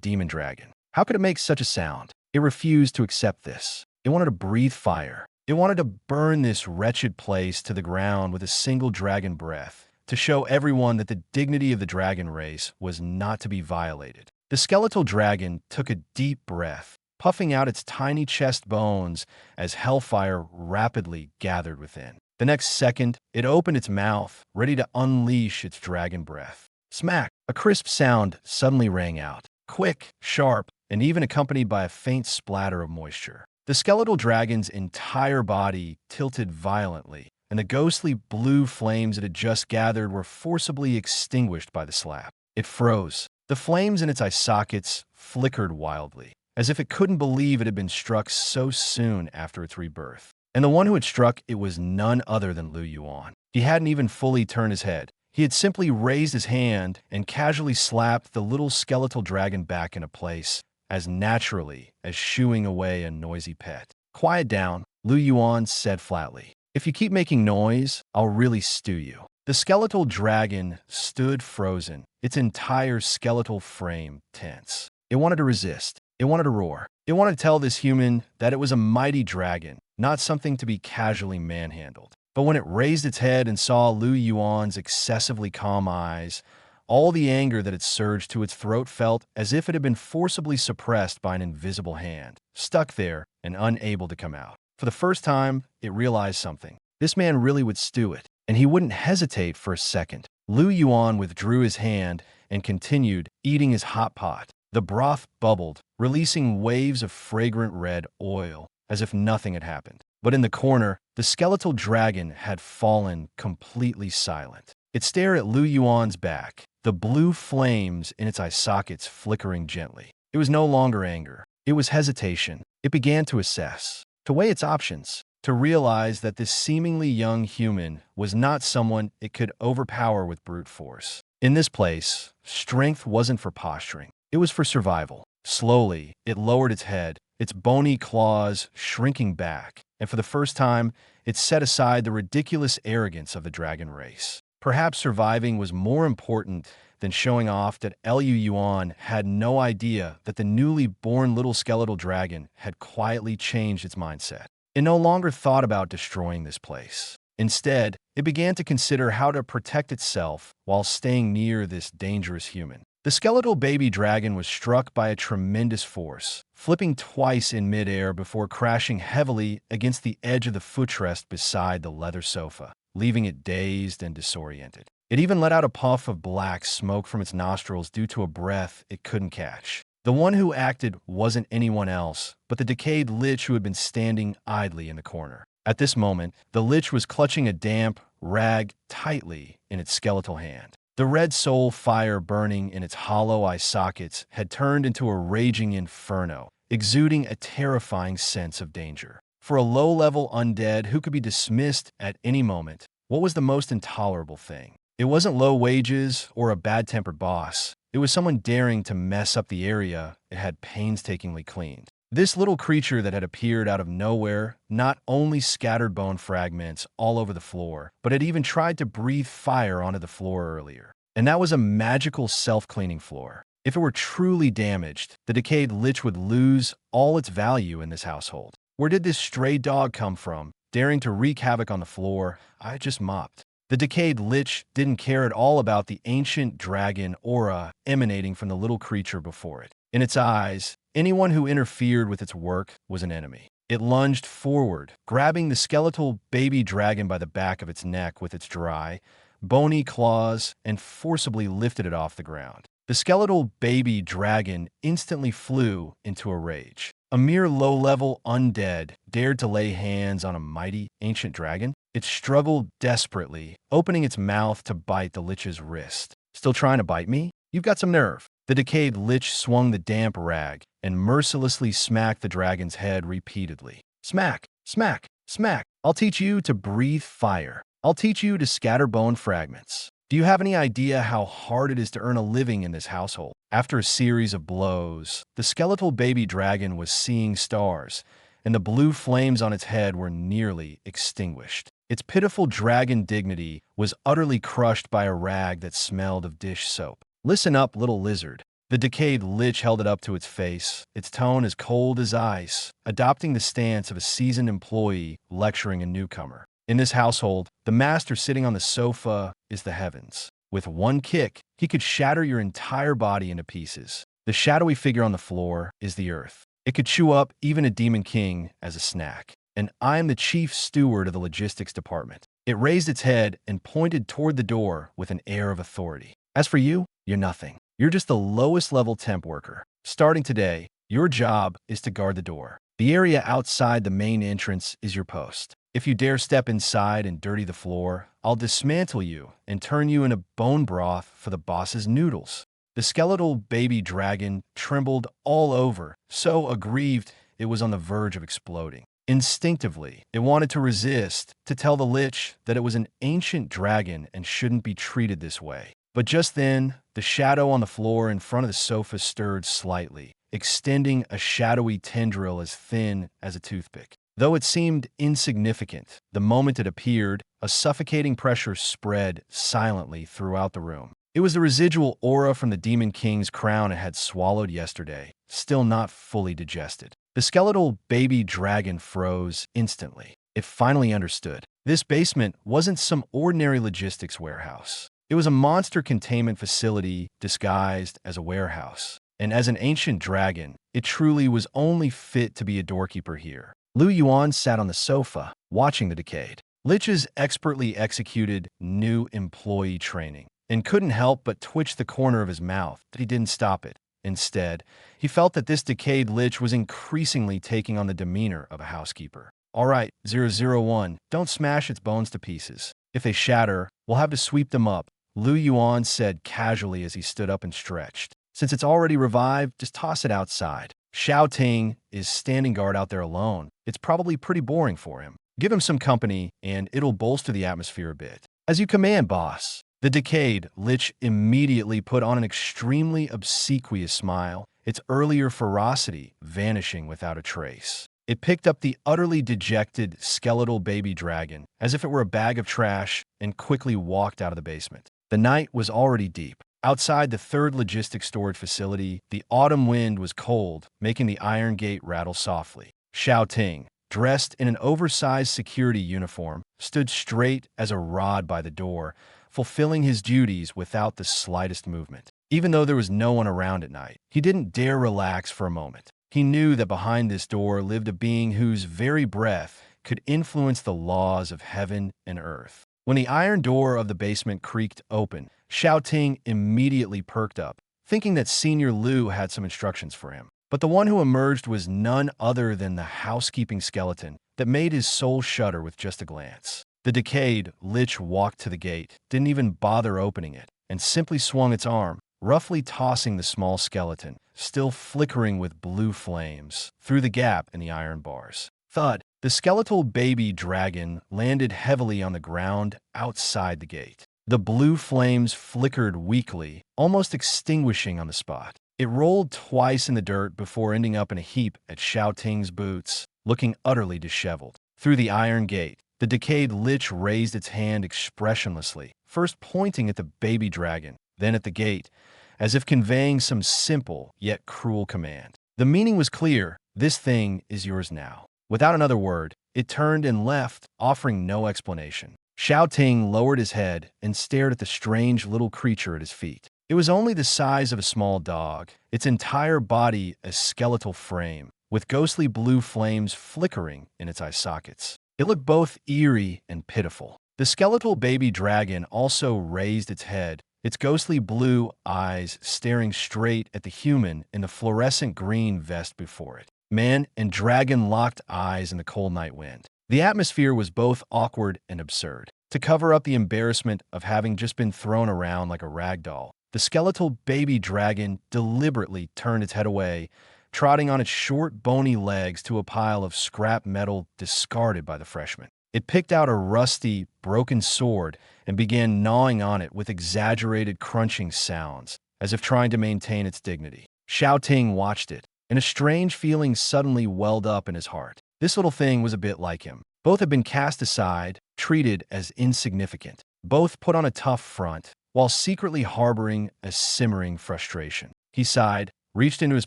demon dragon. How could it make such a sound? It refused to accept this. It wanted to breathe fire. It wanted to burn this wretched place to the ground with a single dragon breath, to show everyone that the dignity of the dragon race was not to be violated. The skeletal dragon took a deep breath, puffing out its tiny chest bones as hellfire rapidly gathered within. The next second, it opened its mouth, ready to unleash its dragon breath. Smack! A crisp sound suddenly rang out, quick, sharp, and even accompanied by a faint splatter of moisture. The skeletal dragon's entire body tilted violently, and the ghostly blue flames it had just gathered were forcibly extinguished by the slap. It froze. The flames in its eye sockets flickered wildly, as if it couldn't believe it had been struck so soon after its rebirth. And the one who had struck it was none other than Yuan. He hadn't even fully turned his head. He had simply raised his hand and casually slapped the little skeletal dragon back into place, as naturally as shooing away a noisy pet. Quiet down, Yuan said flatly. If you keep making noise, I'll really stew you. The skeletal dragon stood frozen, its entire skeletal frame tense. It wanted to resist. It wanted to roar. It wanted to tell this human that it was a mighty dragon, not something to be casually manhandled. But when it raised its head and saw Yuan's excessively calm eyes, all the anger that had surged to its throat felt as if it had been forcibly suppressed by an invisible hand, stuck there and unable to come out. For the first time, it realized something. This man really would stew it, and he wouldn't hesitate for a second. Yuan withdrew his hand and continued eating his hot pot. The broth bubbled, releasing waves of fragrant red oil, as if nothing had happened. But in the corner, the skeletal dragon had fallen completely silent. It stared at Yuan's back, the blue flames in its eye sockets flickering gently. It was no longer anger. It was hesitation. It began to assess, to weigh its options, to realize that this seemingly young human was not someone it could overpower with brute force. In this place, strength wasn't for posturing. It was for survival. Slowly, it lowered its head, its bony claws shrinking back, and for the first time, it set aside the ridiculous arrogance of the dragon race. Perhaps surviving was more important than showing off that Yuan had no idea that the newly born little skeletal dragon had quietly changed its mindset. It no longer thought about destroying this place. Instead, it began to consider how to protect itself while staying near this dangerous human. The skeletal baby dragon was struck by a tremendous force, flipping twice in midair before crashing heavily against the edge of the footrest beside the leather sofa, leaving it dazed and disoriented. It even let out a puff of black smoke from its nostrils due to a breath it couldn't catch. The one who acted wasn't anyone else, but the decayed lich who had been standing idly in the corner. At this moment, the lich was clutching a damp rag tightly in its skeletal hand. The red soul fire burning in its hollow eye sockets had turned into a raging inferno, exuding a terrifying sense of danger. For a low-level undead who could be dismissed at any moment, what was the most intolerable thing? It wasn't low wages or a bad-tempered boss. It was someone daring to mess up the area it had painstakingly cleaned. This little creature that had appeared out of nowhere not only scattered bone fragments all over the floor, but had even tried to breathe fire onto the floor earlier. And that was a magical self-cleaning floor. If it were truly damaged, the decayed lich would lose all its value in this household. Where did this stray dog come from, daring to wreak havoc on the floor I just mopped? The decayed lich didn't care at all about the ancient dragon aura emanating from the little creature before it. In its eyes, anyone who interfered with its work was an enemy. It lunged forward, grabbing the skeletal baby dragon by the back of its neck with its dry, bony claws and forcibly lifted it off the ground. The skeletal baby dragon instantly flew into a rage. A mere low-level undead dared to lay hands on a mighty ancient dragon? It struggled desperately, opening its mouth to bite the lich's wrist. Still trying to bite me? You've got some nerve. The decayed lich swung the damp rag and mercilessly smacked the dragon's head repeatedly. Smack, smack, smack. I'll teach you to breathe fire. I'll teach you to scatter bone fragments. Do you have any idea how hard it is to earn a living in this household? After a series of blows, the skeletal baby dragon was seeing stars, and the blue flames on its head were nearly extinguished. Its pitiful dragon dignity was utterly crushed by a rag that smelled of dish soap. Listen up, little lizard. The decayed lich held it up to its face, its tone as cold as ice, adopting the stance of a seasoned employee lecturing a newcomer. In this household, the master sitting on the sofa is the heavens. With one kick, he could shatter your entire body into pieces. The shadowy figure on the floor is the earth. It could chew up even a demon king as a snack. And I am the chief steward of the logistics department. It raised its head and pointed toward the door with an air of authority. As for you, you're nothing. You're just the lowest level temp worker. Starting today, your job is to guard the door. The area outside the main entrance is your post. If you dare step inside and dirty the floor, I'll dismantle you and turn you into bone broth for the boss's noodles. The skeletal baby dragon trembled all over, so aggrieved it was on the verge of exploding. Instinctively, it wanted to resist, to tell the lich that it was an ancient dragon and shouldn't be treated this way. But just then, the shadow on the floor in front of the sofa stirred slightly, extending a shadowy tendril as thin as a toothpick. Though it seemed insignificant, the moment it appeared, a suffocating pressure spread silently throughout the room. It was the residual aura from the Demon King's crown it had swallowed yesterday, still not fully digested. The skeletal baby dragon froze instantly. It finally understood. This basement wasn't some ordinary logistics warehouse. It was a monster containment facility disguised as a warehouse. And as an ancient dragon, it truly was only fit to be a doorkeeper here. Yuan sat on the sofa, watching the decayed lich's expertly executed new employee training, and couldn't help but twitch the corner of his mouth, but he didn't stop it. Instead, he felt that this decayed lich was increasingly taking on the demeanor of a housekeeper. All right, 001, don't smash its bones to pieces. If they shatter, we'll have to sweep them up, Yuan said casually as he stood up and stretched. Since it's already revived, just toss it outside. Xiao Ting is standing guard out there alone. It's probably pretty boring for him. Give him some company, and it'll bolster the atmosphere a bit. As you command, boss. The decayed lich immediately put on an extremely obsequious smile, its earlier ferocity vanishing without a trace. It picked up the utterly dejected skeletal baby dragon as if it were a bag of trash and quickly walked out of the basement. The night was already deep. Outside the third logistics storage facility, the autumn wind was cold, making the iron gate rattle softly. Xiao Ting, dressed in an oversized security uniform, stood straight as a rod by the door, fulfilling his duties without the slightest movement. Even though there was no one around at night, he didn't dare relax for a moment. He knew that behind this door lived a being whose very breath could influence the laws of heaven and earth. When the iron door of the basement creaked open, Xiao Ting immediately perked up, thinking that Senior Liu had some instructions for him. But the one who emerged was none other than the housekeeping skeleton that made his soul shudder with just a glance. The decayed lich walked to the gate, didn't even bother opening it, and simply swung its arm, roughly tossing the small skeleton, still flickering with blue flames, through the gap in the iron bars. Thud. The skeletal baby dragon landed heavily on the ground outside the gate. The blue flames flickered weakly, almost extinguishing on the spot. It rolled twice in the dirt before ending up in a heap at Xiao Ting's boots, looking utterly disheveled. Through the iron gate, the decayed lich raised its hand expressionlessly, first pointing at the baby dragon, then at the gate, as if conveying some simple yet cruel command. The meaning was clear: this thing is yours now. Without another word, it turned and left, offering no explanation. Xiao Ting lowered his head and stared at the strange little creature at his feet. It was only the size of a small dog, its entire body a skeletal frame, with ghostly blue flames flickering in its eye sockets. It looked both eerie and pitiful. The skeletal baby dragon also raised its head, its ghostly blue eyes staring straight at the human in the fluorescent green vest before it. Man and dragon locked eyes in the cold night wind. The atmosphere was both awkward and absurd. To cover up the embarrassment of having just been thrown around like a rag doll, the skeletal baby dragon deliberately turned its head away, trotting on its short, bony legs to a pile of scrap metal discarded by the freshmen. It picked out a rusty, broken sword and began gnawing on it with exaggerated crunching sounds, as if trying to maintain its dignity. Xiao Ting watched it, and a strange feeling suddenly welled up in his heart. This little thing was a bit like him. Both had been cast aside, treated as insignificant. Both put on a tough front, while secretly harboring a simmering frustration. He sighed, reached into his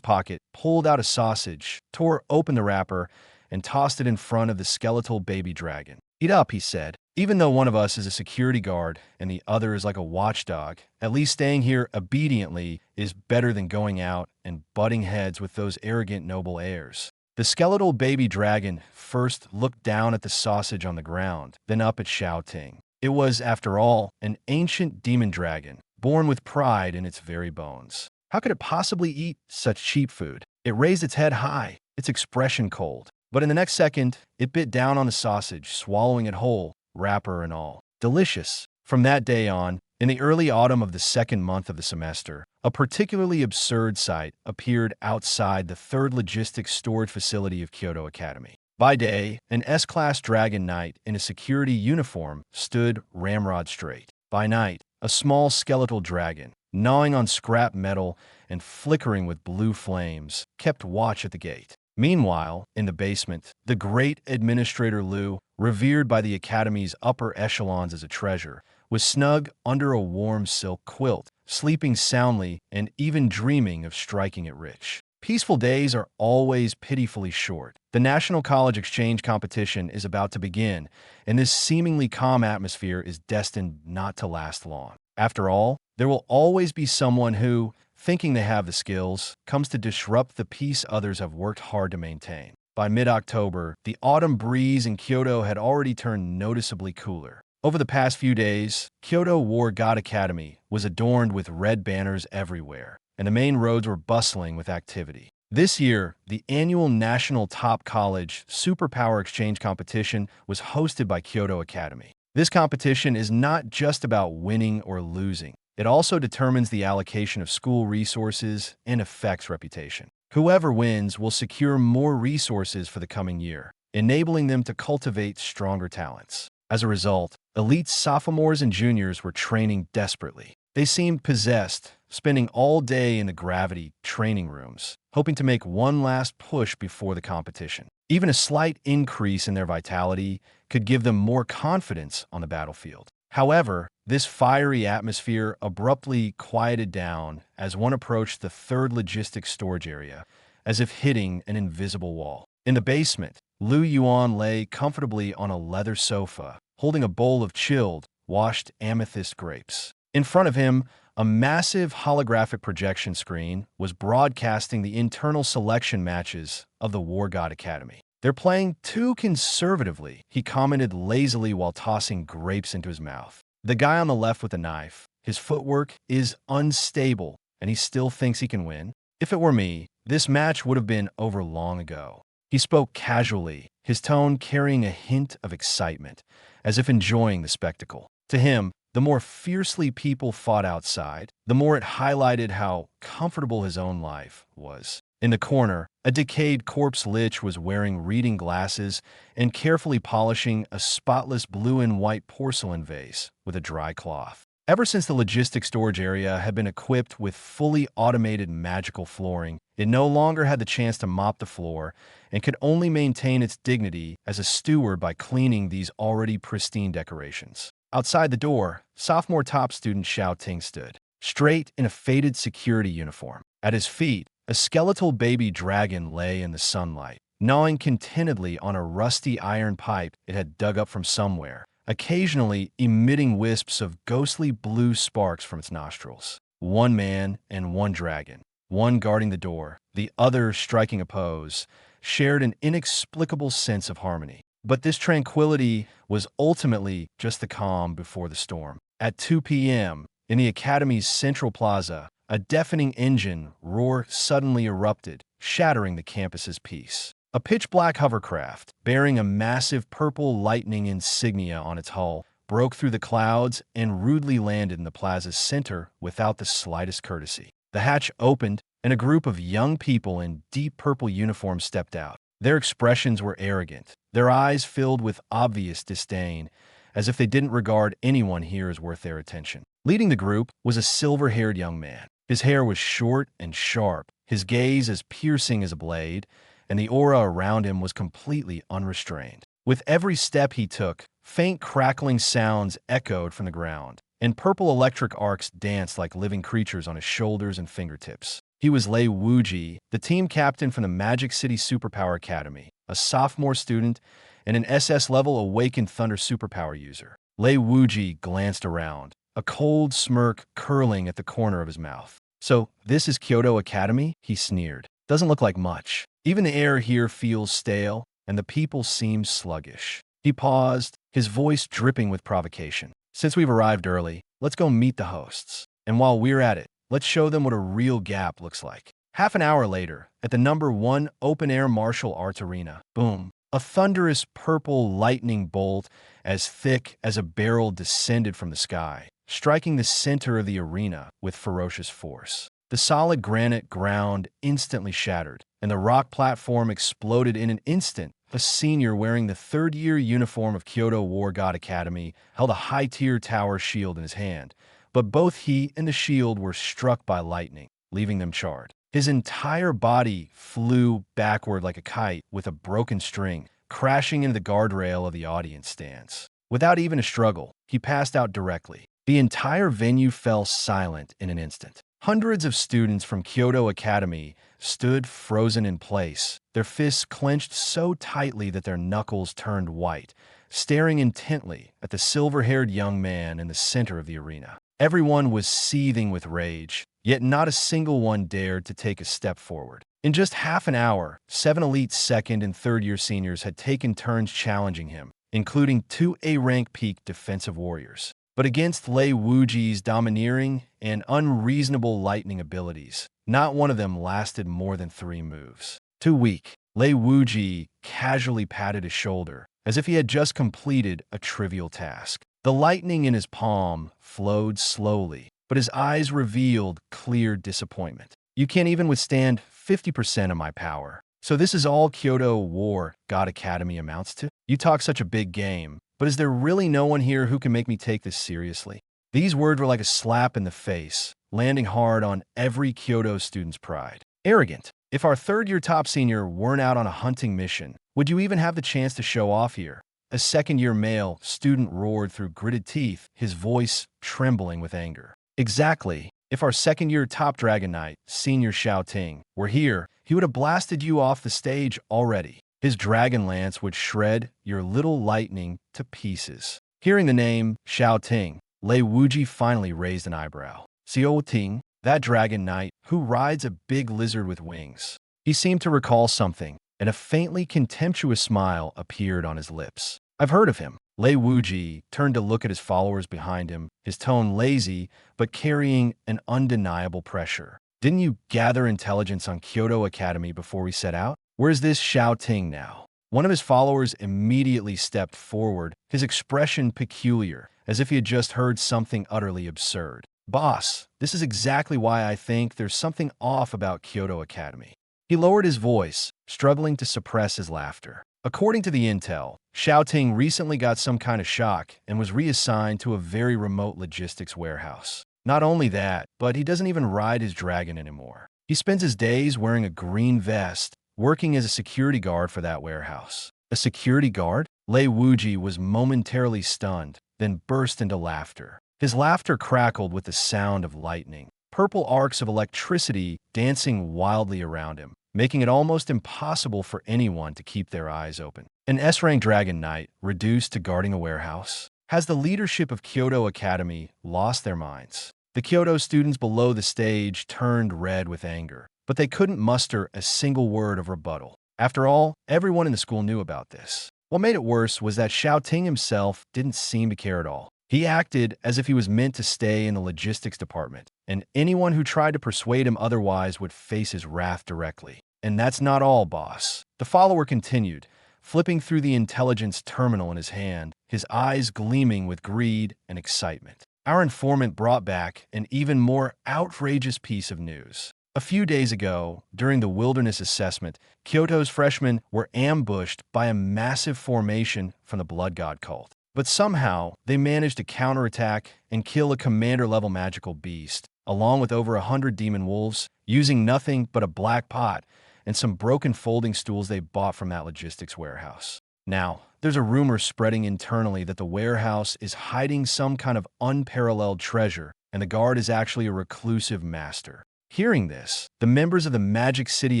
pocket, pulled out a sausage, tore open the wrapper, and tossed it in front of the skeletal baby dragon. "Eat up," he said. "Even though one of us is a security guard and the other is like a watchdog, at least staying here obediently is better than going out and butting heads with those arrogant noble heirs." The skeletal baby dragon first looked down at the sausage on the ground, then up at Xiao Ting. It was, after all, an ancient demon dragon, born with pride in its very bones. How could it possibly eat such cheap food? It raised its head high, its expression cold. But in the next second, it bit down on the sausage, swallowing it whole, wrapper and all. Delicious. From that day on, in the early autumn of the second month of the semester, a particularly absurd sight appeared outside the third logistics storage facility of Kyoto Academy. By day, an S-class dragon knight in a security uniform stood ramrod straight. By night, a small skeletal dragon, gnawing on scrap metal and flickering with blue flames, kept watch at the gate. Meanwhile, in the basement, the great Administrator Liu, revered by the Academy's upper echelons as a treasure, was snug under a warm silk quilt, sleeping soundly and even dreaming of striking it rich. Peaceful days are always pitifully short. The National College Exchange competition is about to begin, and this seemingly calm atmosphere is destined not to last long. After all, there will always be someone who, thinking they have the skills, comes to disrupt the peace others have worked hard to maintain. By mid-October, the autumn breeze in Kyoto had already turned noticeably cooler. Over the past few days, Kyoto War God Academy was adorned with red banners everywhere, and the main roads were bustling with activity. This year, the annual National Top College Superpower Exchange competition was hosted by Kyoto Academy. This competition is not just about winning or losing. It also determines the allocation of school resources and affects reputation. Whoever wins will secure more resources for the coming year, enabling them to cultivate stronger talents. As a result, elite sophomores and juniors were training desperately. They seemed possessed, spending all day in the gravity training rooms, hoping to make one last push before the competition. Even a slight increase in their vitality could give them more confidence on the battlefield. However, this fiery atmosphere abruptly quieted down as one approached the third logistics storage area, as if hitting an invisible wall. In the basement, Yuan lay comfortably on a leather sofa, holding a bowl of chilled, washed amethyst grapes. In front of him, a massive holographic projection screen was broadcasting the internal selection matches of the War God Academy. "They're playing too conservatively," he commented lazily while tossing grapes into his mouth. The guy on the left with the knife, his footwork is unstable, and he still thinks he can win. "If it were me, this match would have been over long ago." He spoke casually, his tone carrying a hint of excitement, as if enjoying the spectacle. To him, the more fiercely people fought outside, the more it highlighted how comfortable his own life was. In the corner, a decayed corpse lich was wearing reading glasses and carefully polishing a spotless blue and white porcelain vase with a dry cloth. Ever since the logistics storage area had been equipped with fully automated magical flooring, it no longer had the chance to mop the floor and could only maintain its dignity as a steward by cleaning these already pristine decorations. Outside the door, sophomore top student Xiao Ting stood, straight in a faded security uniform. At his feet, a skeletal baby dragon lay in the sunlight, gnawing contentedly on a rusty iron pipe it had dug up from somewhere, occasionally emitting wisps of ghostly blue sparks from its nostrils. One man and one dragon, one guarding the door, the other striking a pose, shared an inexplicable sense of harmony. But this tranquility was ultimately just the calm before the storm. At 2 p.m., in the Academy's central plaza, a deafening engine roar suddenly erupted, shattering the campus's peace. A pitch-black hovercraft, bearing a massive purple lightning insignia on its hull, broke through the clouds and rudely landed in the plaza's center without the slightest courtesy. The hatch opened, and a group of young people in deep purple uniforms stepped out. Their expressions were arrogant, their eyes filled with obvious disdain, as if they didn't regard anyone here as worth their attention. Leading the group was a silver-haired young man. His hair was short and sharp, his gaze as piercing as a blade, and the aura around him was completely unrestrained. With every step he took, faint crackling sounds echoed from the ground, and purple electric arcs danced like living creatures on his shoulders and fingertips. He was Lei Wuji, the team captain from the Magic City Superpower Academy, a sophomore student and an SS-level Awakened Thunder superpower user. Lei Wuji glanced around, a cold smirk curling at the corner of his mouth. "So, this is Kyoto Academy?" he sneered. "Doesn't look like much. Even the air here feels stale, and the people seem sluggish." He paused, his voice dripping with provocation. "Since we've arrived early, let's go meet the hosts. And while we're at it, let's show them what a real gap looks like." Half an hour later, at the #1 open-air martial arts arena, boom, a thunderous purple lightning bolt as thick as a barrel descended from the sky, striking the center of the arena with ferocious force. The solid granite ground instantly shattered, and the rock platform exploded in an instant. A senior wearing the third-year uniform of Kyoto War God Academy held a high-tier tower shield in his hand, but both he and the shield were struck by lightning, leaving them charred. His entire body flew backward like a kite with a broken string, crashing into the guardrail of the audience stands. Without even a struggle, he passed out directly. The entire venue fell silent in an instant. Hundreds of students from Kyoto Academy stood frozen in place, their fists clenched so tightly that their knuckles turned white, staring intently at the silver-haired young man in the center of the arena. Everyone was seething with rage, yet not a single one dared to take a step forward. In just half an hour, 7 elite second and third-year seniors had taken turns challenging him, including 2 A-rank peak defensive warriors. But against Lei Wuji's domineering and unreasonable lightning abilities, not one of them lasted more than 3 moves. Too weak, Lei Wuji casually patted his shoulder, as if he had just completed a trivial task. The lightning in his palm flowed slowly, but his eyes revealed clear disappointment. "You can't even withstand 50% of my power. So this is all Kyoto War God Academy amounts to? You talk such a big game, but is there really no one here who can make me take this seriously?" These words were like a slap in the face, landing hard on every Kyoto student's pride. Arrogant. If our third-year top senior weren't out on a hunting mission, would you even have the chance to show off here? A second-year male student roared through gritted teeth, his voice trembling with anger. Exactly. If our second-year top Dragon Knight, Senior Xiao Ting, were here, he would have blasted you off the stage already. His dragon lance would shred your little lightning to pieces. Hearing the name Xiao Ting, Lei Wuji finally raised an eyebrow. "Xiao Ting, that Dragon Knight who rides a big lizard with wings." He seemed to recall something, and a faintly contemptuous smile appeared on his lips. "I've heard of him." Lei Wuji turned to look at his followers behind him, his tone lazy but carrying an undeniable pressure. "Didn't you gather intelligence on Kyoto Academy before we set out? Where's this Xiao Ting now?" One of his followers immediately stepped forward, his expression peculiar, as if he had just heard something utterly absurd. "Boss, this is exactly why I think there's something off about Kyoto Academy." He lowered his voice, struggling to suppress his laughter. According to the intel, Xiaoting recently got some kind of shock and was reassigned to a very remote logistics warehouse. Not only that, but he doesn't even ride his dragon anymore. He spends his days wearing a green vest, working as a security guard for that warehouse. A security guard? Lei Wuji was momentarily stunned, then burst into laughter. His laughter crackled with the sound of lightning, purple arcs of electricity dancing wildly around him, making it almost impossible for anyone to keep their eyes open. An S-rank Dragon Knight, reduced to guarding a warehouse? Has the leadership of Kyoto Academy lost their minds? The Kyoto students below the stage turned red with anger, but they couldn't muster a single word of rebuttal. After all, everyone in the school knew about this. What made it worse was that Xiaoting himself didn't seem to care at all. He acted as if he was meant to stay in the logistics department, and anyone who tried to persuade him otherwise would face his wrath directly. "And that's not all, boss." The follower continued, flipping through the intelligence terminal in his hand, his eyes gleaming with greed and excitement. Our informant brought back an even more outrageous piece of news. A few days ago, during the wilderness assessment, Kyoto's freshmen were ambushed by a massive formation from the Blood God cult. But somehow, they managed to counterattack and kill a commander-level magical beast, along with over 100 demon wolves, using nothing but a black pot and some broken folding stools they bought from that logistics warehouse. Now, there's a rumor spreading internally that the warehouse is hiding some kind of unparalleled treasure, and the guard is actually a reclusive master. Hearing this, the members of the Magic City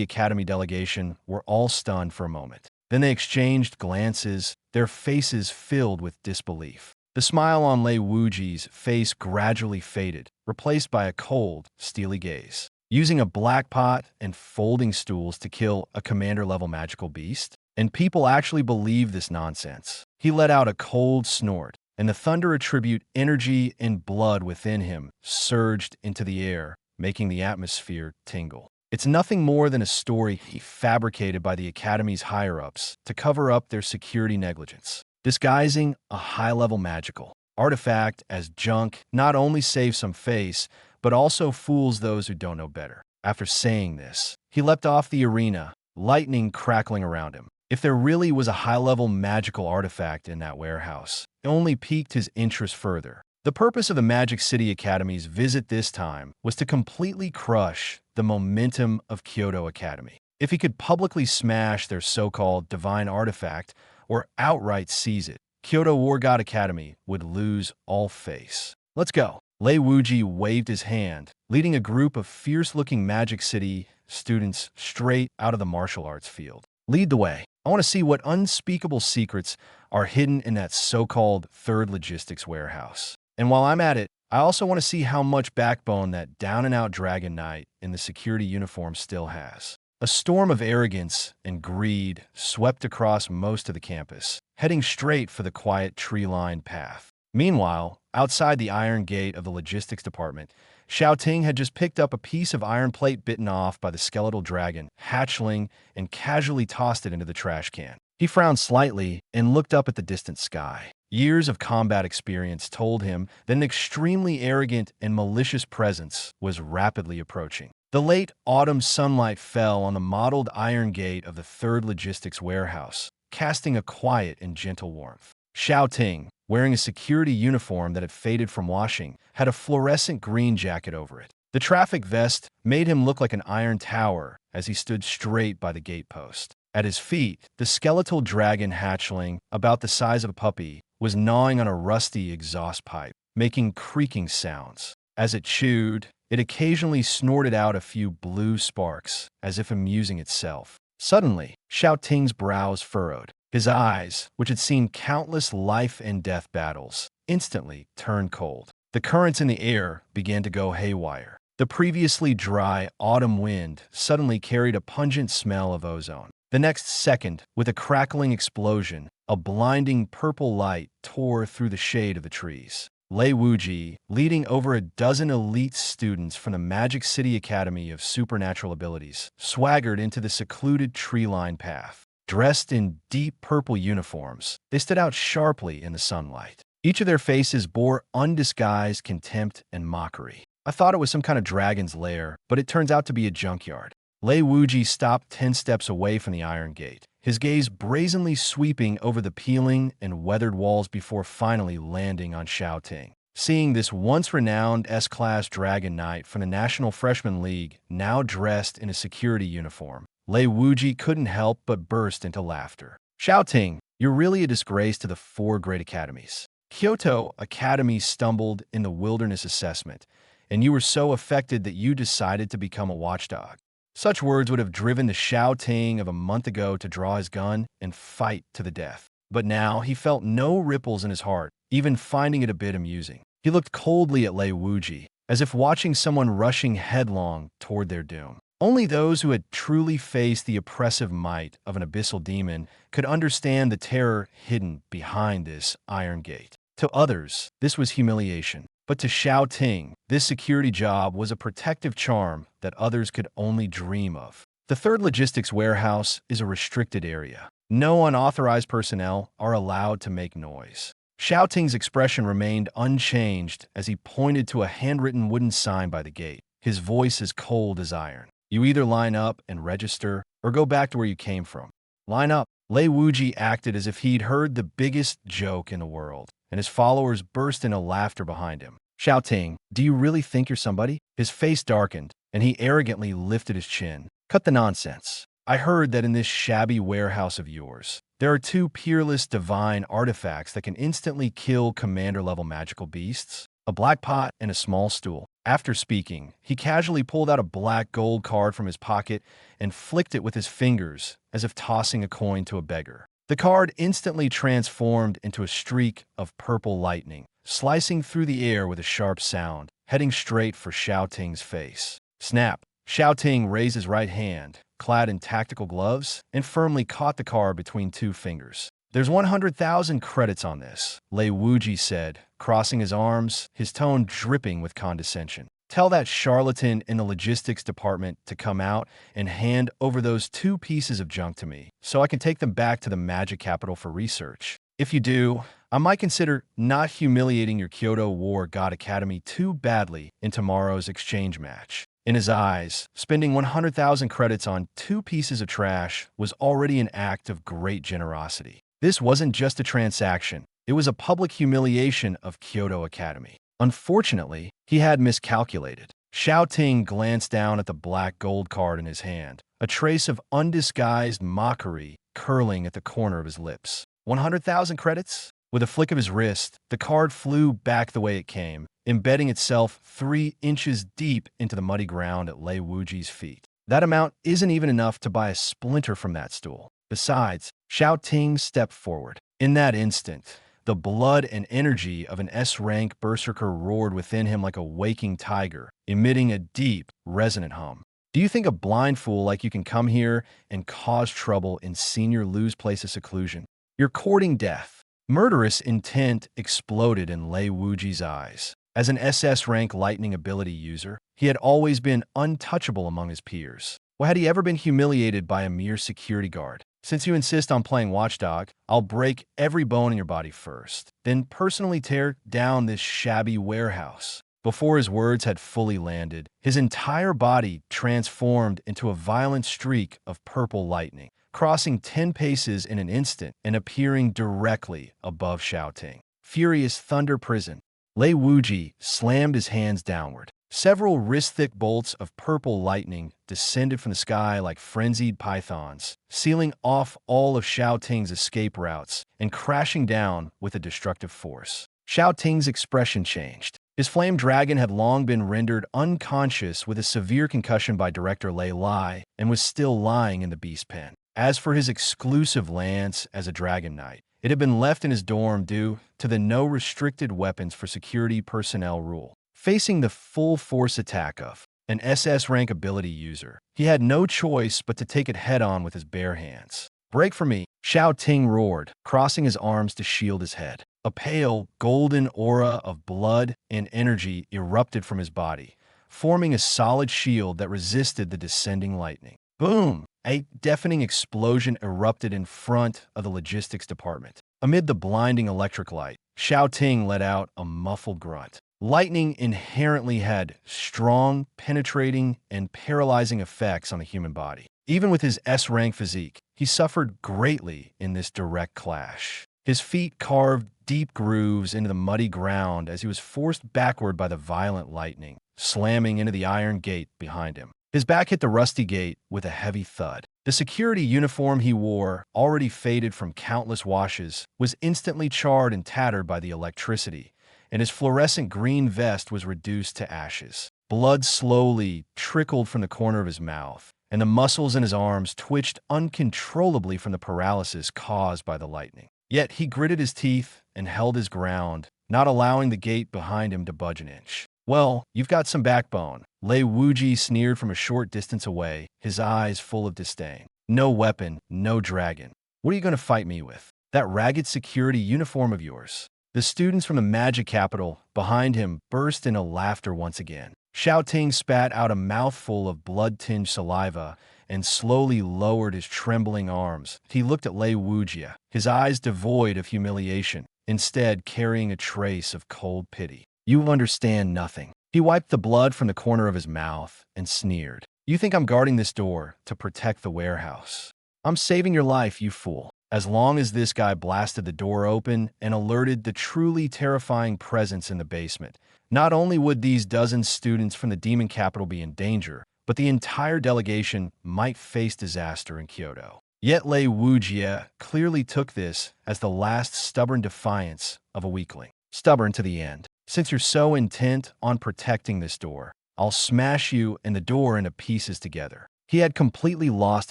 Academy delegation were all stunned for a moment. Then they exchanged glances, their faces filled with disbelief. The smile on Lei Wuji's face gradually faded, replaced by a cold, steely gaze. Using a black pot and folding stools to kill a commander-level magical beast? And people actually believe this nonsense. He let out a cold snort, and the thunder attribute energy and blood within him surged into the air, making the atmosphere tingle. It's nothing more than a story he fabricated by the Academy's higher-ups to cover up their security negligence. Disguising a high-level magical artifact as junk not only saves some face, but also fools those who don't know better. After saying this, he leapt off the arena, lightning crackling around him. If there really was a high-level magical artifact in that warehouse, it only piqued his interest further. The purpose of the Magic City Academy's visit this time was to completely crush the momentum of Kyoto Academy. If he could publicly smash their so-called divine artifact or outright seize it, Kyoto War God Academy would lose all face. "Let's go." Lei Wuji waved his hand, leading a group of fierce-looking Magic City students straight out of the martial arts field. "Lead the way. I want to see what unspeakable secrets are hidden in that so-called third logistics warehouse. And while I'm at it, I also want to see how much backbone that down-and-out Dragon Knight in the security uniform still has." A storm of arrogance and greed swept across most of the campus, heading straight for the quiet tree-lined path. Meanwhile, outside the iron gate of the logistics department, Xiaoting had just picked up a piece of iron plate bitten off by the skeletal dragon, hatchling, and casually tossed it into the trash can. He frowned slightly and looked up at the distant sky. Years of combat experience told him that an extremely arrogant and malicious presence was rapidly approaching. The late autumn sunlight fell on the mottled iron gate of the third logistics warehouse, casting a quiet and gentle warmth. Xiaoting, wearing a security uniform that had faded from washing, had a fluorescent green jacket over it. The traffic vest made him look like an iron tower as he stood straight by the gate post. At his feet, the skeletal dragon hatchling, about the size of a puppy, was gnawing on a rusty exhaust pipe, making creaking sounds. As it chewed, it occasionally snorted out a few blue sparks, as if amusing itself. Suddenly, Xiaoting's brows furrowed. His eyes, which had seen countless life and death battles, instantly turned cold. The currents in the air began to go haywire. The previously dry autumn wind suddenly carried a pungent smell of ozone. The next second, with a crackling explosion, a blinding purple light tore through the shade of the trees. Lei Wuji, leading over a dozen elite students from the Magic City Academy of Supernatural Abilities, swaggered into the secluded tree-lined path. Dressed in deep purple uniforms, they stood out sharply in the sunlight. Each of their faces bore undisguised contempt and mockery. I thought it was some kind of dragon's lair, but it turns out to be a junkyard. Lei Wuji stopped 10 steps away from the iron gate, his gaze brazenly sweeping over the peeling and weathered walls before finally landing on Xiaoting. Seeing this once-renowned S-Class Dragon Knight from the National Freshman League now dressed in a security uniform, Lei Wuji couldn't help but burst into laughter. Xiaoting, you're really a disgrace to the 4 great academies. Kyoto Academy stumbled in the wilderness assessment, and you were so affected that you decided to become a watchdog. Such words would have driven the Xiaoting of a month ago to draw his gun and fight to the death. But now he felt no ripples in his heart, even finding it a bit amusing. He looked coldly at Lei Wuji, as if watching someone rushing headlong toward their doom. Only those who had truly faced the oppressive might of an abyssal demon could understand the terror hidden behind this iron gate. To others, this was humiliation. But to Xiaoting, this security job was a protective charm that others could only dream of. The 3rd logistics warehouse is a restricted area. No unauthorized personnel are allowed to make noise. Xiaoting's expression remained unchanged as he pointed to a handwritten wooden sign by the gate, his voice as cold as iron. You either line up and register, or go back to where you came from. Line up. Lei Wuji acted as if he'd heard the biggest joke in the world, and his followers burst into laughter behind him. Xiaoting, do you really think you're somebody? His face darkened, and he arrogantly lifted his chin. Cut the nonsense. I heard that in this shabby warehouse of yours, there are 2 peerless divine artifacts that can instantly kill commander-level magical beasts, a black pot and a small stool. After speaking, he casually pulled out a black gold card from his pocket and flicked it with his fingers, as if tossing a coin to a beggar. The card instantly transformed into a streak of purple lightning, slicing through the air with a sharp sound, heading straight for Xiaoting's face. Snap! Xiaoting raised his right hand, clad in tactical gloves, and firmly caught the card between 2 fingers. There's 100,000 credits on this, Lei Wuji said, crossing his arms, his tone dripping with condescension. Tell that charlatan in the logistics department to come out and hand over those 2 pieces of junk to me, so I can take them back to the magic capital for research. If you do, I might consider not humiliating your Kyoto War God Academy too badly in tomorrow's exchange match. In his eyes, spending 100,000 credits on 2 pieces of trash was already an act of great generosity. This wasn't just a transaction, it was a public humiliation of Kyoto Academy. Unfortunately, he had miscalculated. Xiaoting glanced down at the black gold card in his hand, a trace of undisguised mockery curling at the corner of his lips. 100,000 credits? With a flick of his wrist, the card flew back the way it came, embedding itself 3 inches deep into the muddy ground at Lei Wuji's feet. That amount isn't even enough to buy a splinter from that stool. Besides, Xiaoting stepped forward. In that instant, the blood and energy of an S-rank berserker roared within him like a waking tiger, emitting a deep, resonant hum. Do you think a blind fool like you can come here and cause trouble in Senior Lu's place of seclusion? You're courting death. Murderous intent exploded in Lei Wuji's eyes. As an SS-rank lightning ability user, he had always been untouchable among his peers. Why had he ever been humiliated by a mere security guard? Since you insist on playing watchdog, I'll break every bone in your body first, then personally tear down this shabby warehouse. Before his words had fully landed, his entire body transformed into a violent streak of purple lightning, crossing 10 paces in an instant and appearing directly above Xiaoting. Furious thunder prison. Lei Wuji slammed his hands downward. Several wrist-thick bolts of purple lightning descended from the sky like frenzied pythons, sealing off all of Xiaoting's escape routes and crashing down with a destructive force. Xiaoting's expression changed. His flame dragon had long been rendered unconscious with a severe concussion by director Lei Lai and was still lying in the beast pen. As for his exclusive lance as a dragon knight, it had been left in his dorm due to the no restricted weapons for security personnel rule. Facing the full-force attack of an SS rank ability user, he had no choice but to take it head-on with his bare hands. Break for me, Xiaoting roared, crossing his arms to shield his head. A pale, golden aura of blood and energy erupted from his body, forming a solid shield that resisted the descending lightning. Boom! A deafening explosion erupted in front of the logistics department. Amid the blinding electric light, Xiao Ting let out a muffled grunt. Lightning inherently had strong, penetrating, and paralyzing effects on the human body. Even with his S-rank physique, he suffered greatly in this direct clash. His feet carved deep grooves into the muddy ground as he was forced backward by the violent lightning, slamming into the iron gate behind him. His back hit the rusty gate with a heavy thud. The security uniform he wore, already faded from countless washes, was instantly charred and tattered by the electricity, and his fluorescent green vest was reduced to ashes. Blood slowly trickled from the corner of his mouth, and the muscles in his arms twitched uncontrollably from the paralysis caused by the lightning. Yet he gritted his teeth and held his ground, not allowing the gate behind him to budge an inch. "Well, you've got some backbone," Lei Wuji sneered from a short distance away, his eyes full of disdain. "No weapon, no dragon. What are you going to fight me with? That ragged security uniform of yours?" The students from the magic capital behind him burst into laughter once again. Xiao Ting spat out a mouthful of blood-tinged saliva and slowly lowered his trembling arms. He looked at Lei Wuji, his eyes devoid of humiliation, instead carrying a trace of cold pity. "You understand nothing." He wiped the blood from the corner of his mouth and sneered. "You think I'm guarding this door to protect the warehouse? I'm saving your life, you fool." As long as this guy blasted the door open and alerted the truly terrifying presence in the basement, not only would these dozen students from the demon capital be in danger, but the entire delegation might face disaster in Kyoto. Yet Lei Wuji clearly took this as the last stubborn defiance of a weakling. Stubborn to the end. "Since you're so intent on protecting this door, I'll smash you and the door into pieces together." He had completely lost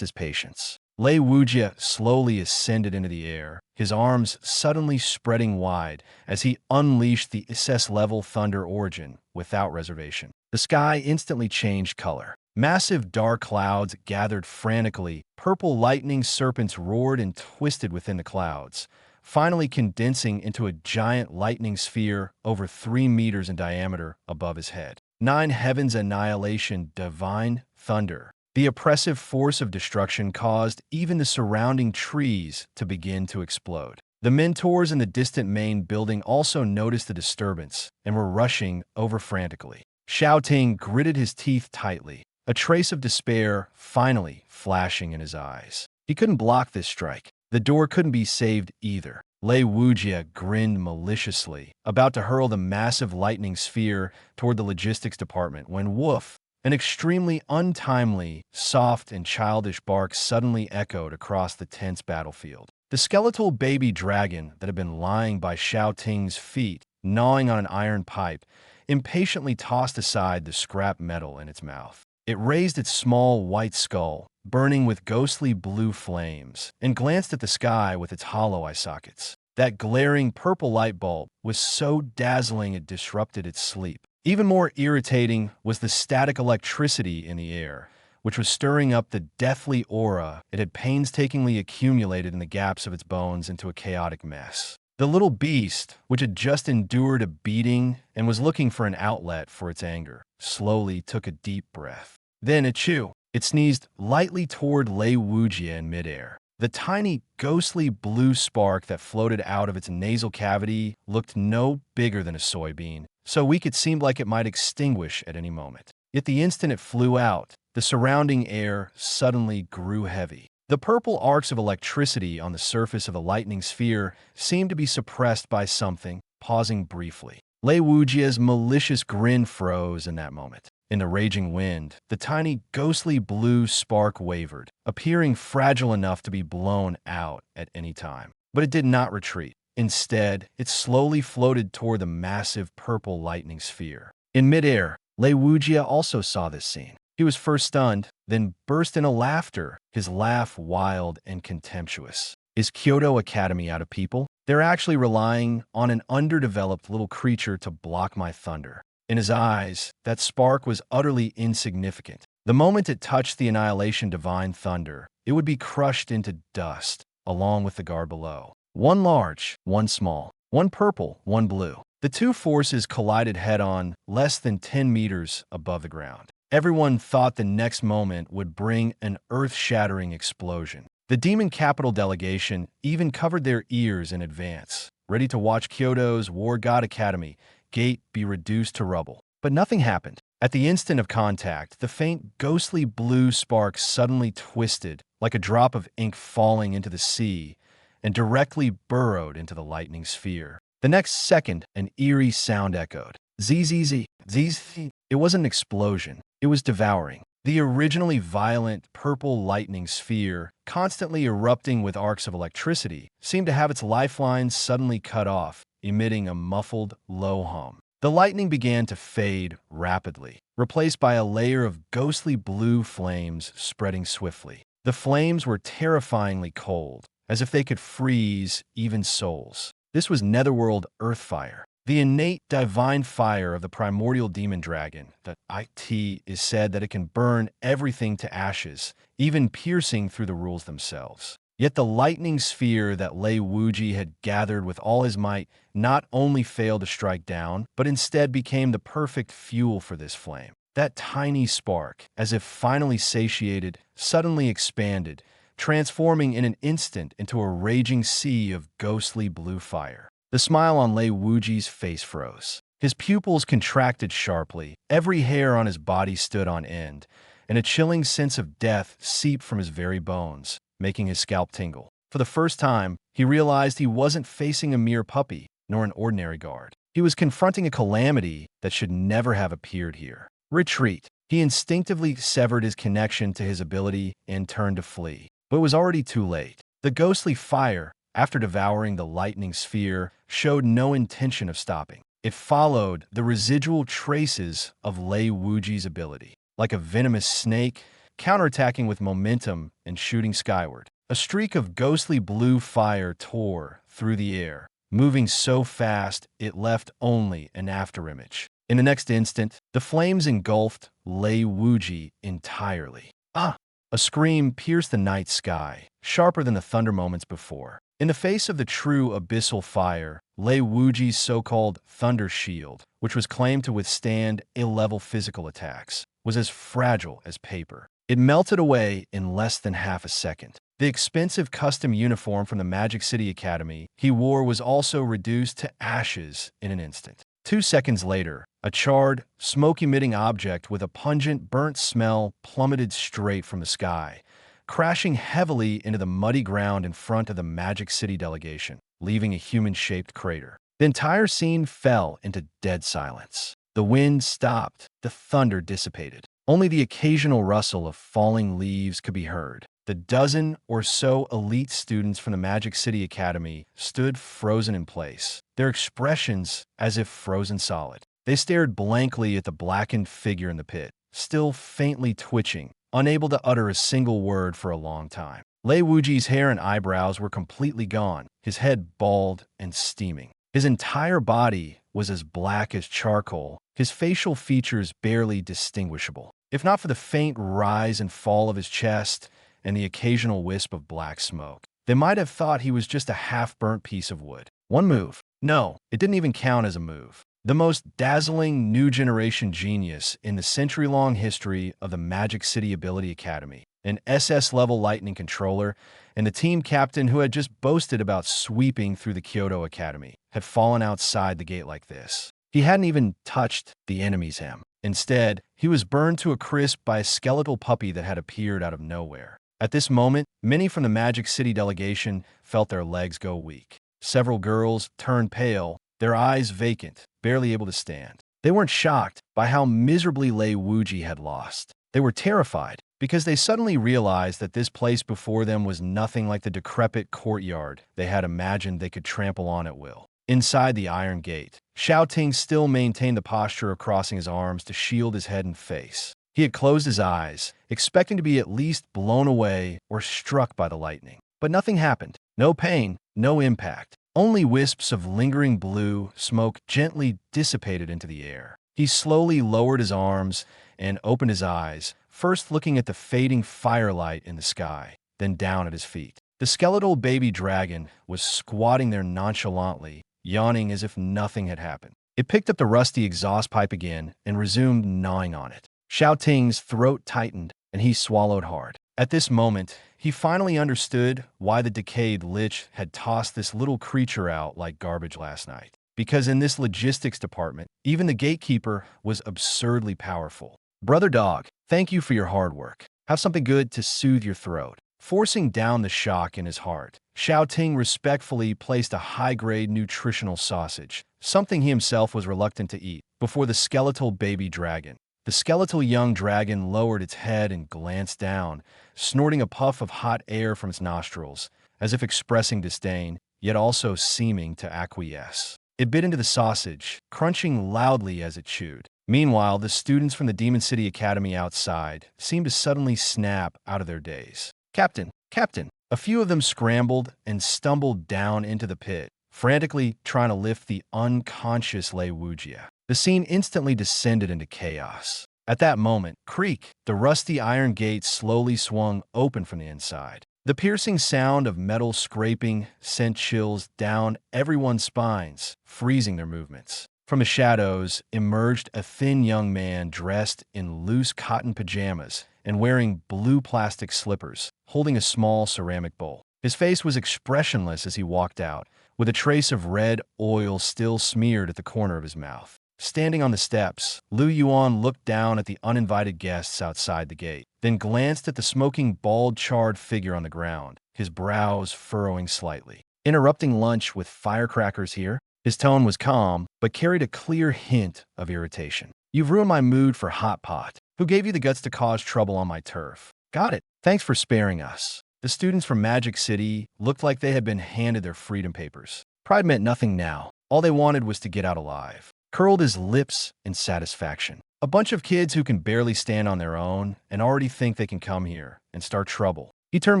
his patience. Lei Wuji slowly ascended into the air, his arms suddenly spreading wide as he unleashed the SS-level thunder origin without reservation. The sky instantly changed color. Massive dark clouds gathered frantically, purple lightning serpents roared and twisted within the clouds, finally condensing into a giant lightning sphere over 3 meters in diameter above his head. 9 heavens annihilation, divine thunder. The oppressive force of destruction caused even the surrounding trees to begin to explode. The mentors in the distant main building also noticed the disturbance and were rushing over frantically. Xiao Ting gritted his teeth tightly, a trace of despair finally flashing in his eyes. He couldn't block this strike. The door couldn't be saved either. Lei Wuji grinned maliciously, about to hurl the massive lightning sphere toward the logistics department when woof! An extremely untimely, soft, and childish bark suddenly echoed across the tense battlefield. The skeletal baby dragon that had been lying by Xiao Ting's feet, gnawing on an iron pipe, impatiently tossed aside the scrap metal in its mouth. It raised its small white skull, burning with ghostly blue flames, and glanced at the sky with its hollow eye sockets. That glaring purple light bulb was so dazzling it disrupted its sleep. Even more irritating was the static electricity in the air, which was stirring up the deathly aura it had painstakingly accumulated in the gaps of its bones into a chaotic mess. The little beast, which had just endured a beating and was looking for an outlet for its anger, slowly took a deep breath. Then, achoo! It sneezed lightly toward Lei Wuji in midair. The tiny, ghostly blue spark that floated out of its nasal cavity looked no bigger than a soybean, so weak it seemed like it might extinguish at any moment. Yet the instant it flew out, the surrounding air suddenly grew heavy. The purple arcs of electricity on the surface of the lightning sphere seemed to be suppressed by something, pausing briefly. Lei Wuji's malicious grin froze in that moment. In the raging wind, the tiny, ghostly blue spark wavered, appearing fragile enough to be blown out at any time. But it did not retreat. Instead, it slowly floated toward the massive purple lightning sphere. In midair, Lei Wuji also saw this scene. He was first stunned, then burst into laughter, his laugh wild and contemptuous. Is Kyoto Academy out of people? They're actually relying on an underdeveloped little creature to block my thunder. In his eyes, that spark was utterly insignificant. The moment it touched the annihilation divine thunder, it would be crushed into dust, along with the guard below. One large, one small, one purple, one blue. The two forces collided head-on, less than 10 meters above the ground. Everyone thought the next moment would bring an earth-shattering explosion. The demon capital delegation even covered their ears in advance, ready to watch Kyoto's War God Academy gate be reduced to rubble. But nothing happened. At the instant of contact, the faint, ghostly blue spark suddenly twisted like a drop of ink falling into the sea and directly burrowed into the lightning sphere. The next second, an eerie sound echoed. Zzz. It wasn't an explosion. It was devouring. The originally violent purple lightning sphere, constantly erupting with arcs of electricity, seemed to have its lifelines suddenly cut off, emitting a muffled, low hum. The lightning began to fade rapidly, replaced by a layer of ghostly blue flames spreading swiftly. The flames were terrifyingly cold, as if they could freeze even souls. This was netherworld earth fire. The innate divine fire of the primordial demon dragon, the it is said that it can burn everything to ashes, even piercing through the rules themselves. Yet the lightning sphere that Lei Wuji had gathered with all his might not only failed to strike down, but instead became the perfect fuel for this flame. That tiny spark, as if finally satiated, suddenly expanded, transforming in an instant into a raging sea of ghostly blue fire. The smile on Lei Wuji's face froze. His pupils contracted sharply, every hair on his body stood on end, and a chilling sense of death seeped from his very bones, making his scalp tingle. For the first time, he realized he wasn't facing a mere puppy, nor an ordinary guard. He was confronting a calamity that should never have appeared here. Retreat. He instinctively severed his connection to his ability and turned to flee. But it was already too late. The ghostly fire, after devouring the lightning sphere, showed no intention of stopping. It followed the residual traces of Lei Wuji's ability, like a venomous snake, counterattacking with momentum and shooting skyward. A streak of ghostly blue fire tore through the air, moving so fast it left only an afterimage. In the next instant, the flames engulfed Lei Wuji entirely. Ah! A scream pierced the night sky, sharper than the thunder moments before. In the face of the true abyssal fire, Lei Wuji's so-called Thunder Shield, which was claimed to withstand A-level physical attacks, was as fragile as paper. It melted away in less than half a second. The expensive custom uniform from the Magic City Academy he wore was also reduced to ashes in an instant. 2 seconds later, a charred, smoke-emitting object with a pungent, burnt smell plummeted straight from the sky, crashing heavily into the muddy ground in front of the Magic City delegation, leaving a human-shaped crater. The entire scene fell into dead silence. The wind stopped, the thunder dissipated. Only the occasional rustle of falling leaves could be heard. The dozen or so elite students from the Magic City Academy stood frozen in place, their expressions as if frozen solid. They stared blankly at the blackened figure in the pit, still faintly twitching, unable to utter a single word for a long time. Lei Wuji's hair and eyebrows were completely gone, his head bald and steaming. His entire body was as black as charcoal, his facial features barely distinguishable. If not for the faint rise and fall of his chest and the occasional wisp of black smoke, they might have thought he was just a half-burnt piece of wood. One move. No, it didn't even count as a move. The most dazzling new generation genius in the century-long history of the Magic City Ability Academy, an SS-level lightning controller, and the team captain who had just boasted about sweeping through the Kyoto Academy, had fallen outside the gate like this. He hadn't even touched the enemy's hem. Instead, he was burned to a crisp by a skeletal puppy that had appeared out of nowhere. At this moment, many from the Magic City delegation felt their legs go weak. Several girls turned pale, their eyes vacant, barely able to stand. They weren't shocked by how miserably Lei Wuji had lost. They were terrified because they suddenly realized that this place before them was nothing like the decrepit courtyard they had imagined they could trample on at will. Inside the iron gate, Xiaoting still maintained the posture of crossing his arms to shield his head and face. He had closed his eyes, expecting to be at least blown away or struck by the lightning. But nothing happened. No pain, no impact. Only wisps of lingering blue smoke gently dissipated into the air. He slowly lowered his arms and opened his eyes, first looking at the fading firelight in the sky, then down at his feet. The skeletal baby dragon was squatting there nonchalantly, yawning as if nothing had happened. It picked up the rusty exhaust pipe again and resumed gnawing on it. Xiaoting's throat tightened, and he swallowed hard. At this moment, he finally understood why the decayed lich had tossed this little creature out like garbage last night. Because in this logistics department, even the gatekeeper was absurdly powerful. Brother Dog, thank you for your hard work. Have something good to soothe your throat. Forcing down the shock in his heart, Xiaoting respectfully placed a high-grade nutritional sausage, something he himself was reluctant to eat, before the skeletal baby dragon. The skeletal young dragon lowered its head and glanced down, snorting a puff of hot air from its nostrils, as if expressing disdain, yet also seeming to acquiesce. It bit into the sausage, crunching loudly as it chewed. Meanwhile, the students from the Demon City Academy outside seemed to suddenly snap out of their daze. Captain! Captain! A few of them scrambled and stumbled down into the pit, frantically trying to lift the unconscious Lei Wujia. The scene instantly descended into chaos. At that moment, creak, the rusty iron gate slowly swung open from the inside. The piercing sound of metal scraping sent chills down everyone's spines, freezing their movements. From the shadows emerged a thin young man dressed in loose cotton pajamas and wearing blue plastic slippers, holding a small ceramic bowl. His face was expressionless as he walked out, with a trace of red oil still smeared at the corner of his mouth. Standing on the steps, Yuan looked down at the uninvited guests outside the gate, then glanced at the smoking, bald, charred figure on the ground, his brows furrowing slightly. Interrupting lunch with firecrackers here? His tone was calm, but carried a clear hint of irritation. You've ruined my mood for hot pot. Who gave you the guts to cause trouble on my turf? Got it. Thanks for sparing us. The students from Magic City looked like they had been handed their freedom papers. Pride meant nothing now. All they wanted was to get out alive. Curled his lips in satisfaction. A bunch of kids who can barely stand on their own and already think they can come here and start trouble. He turned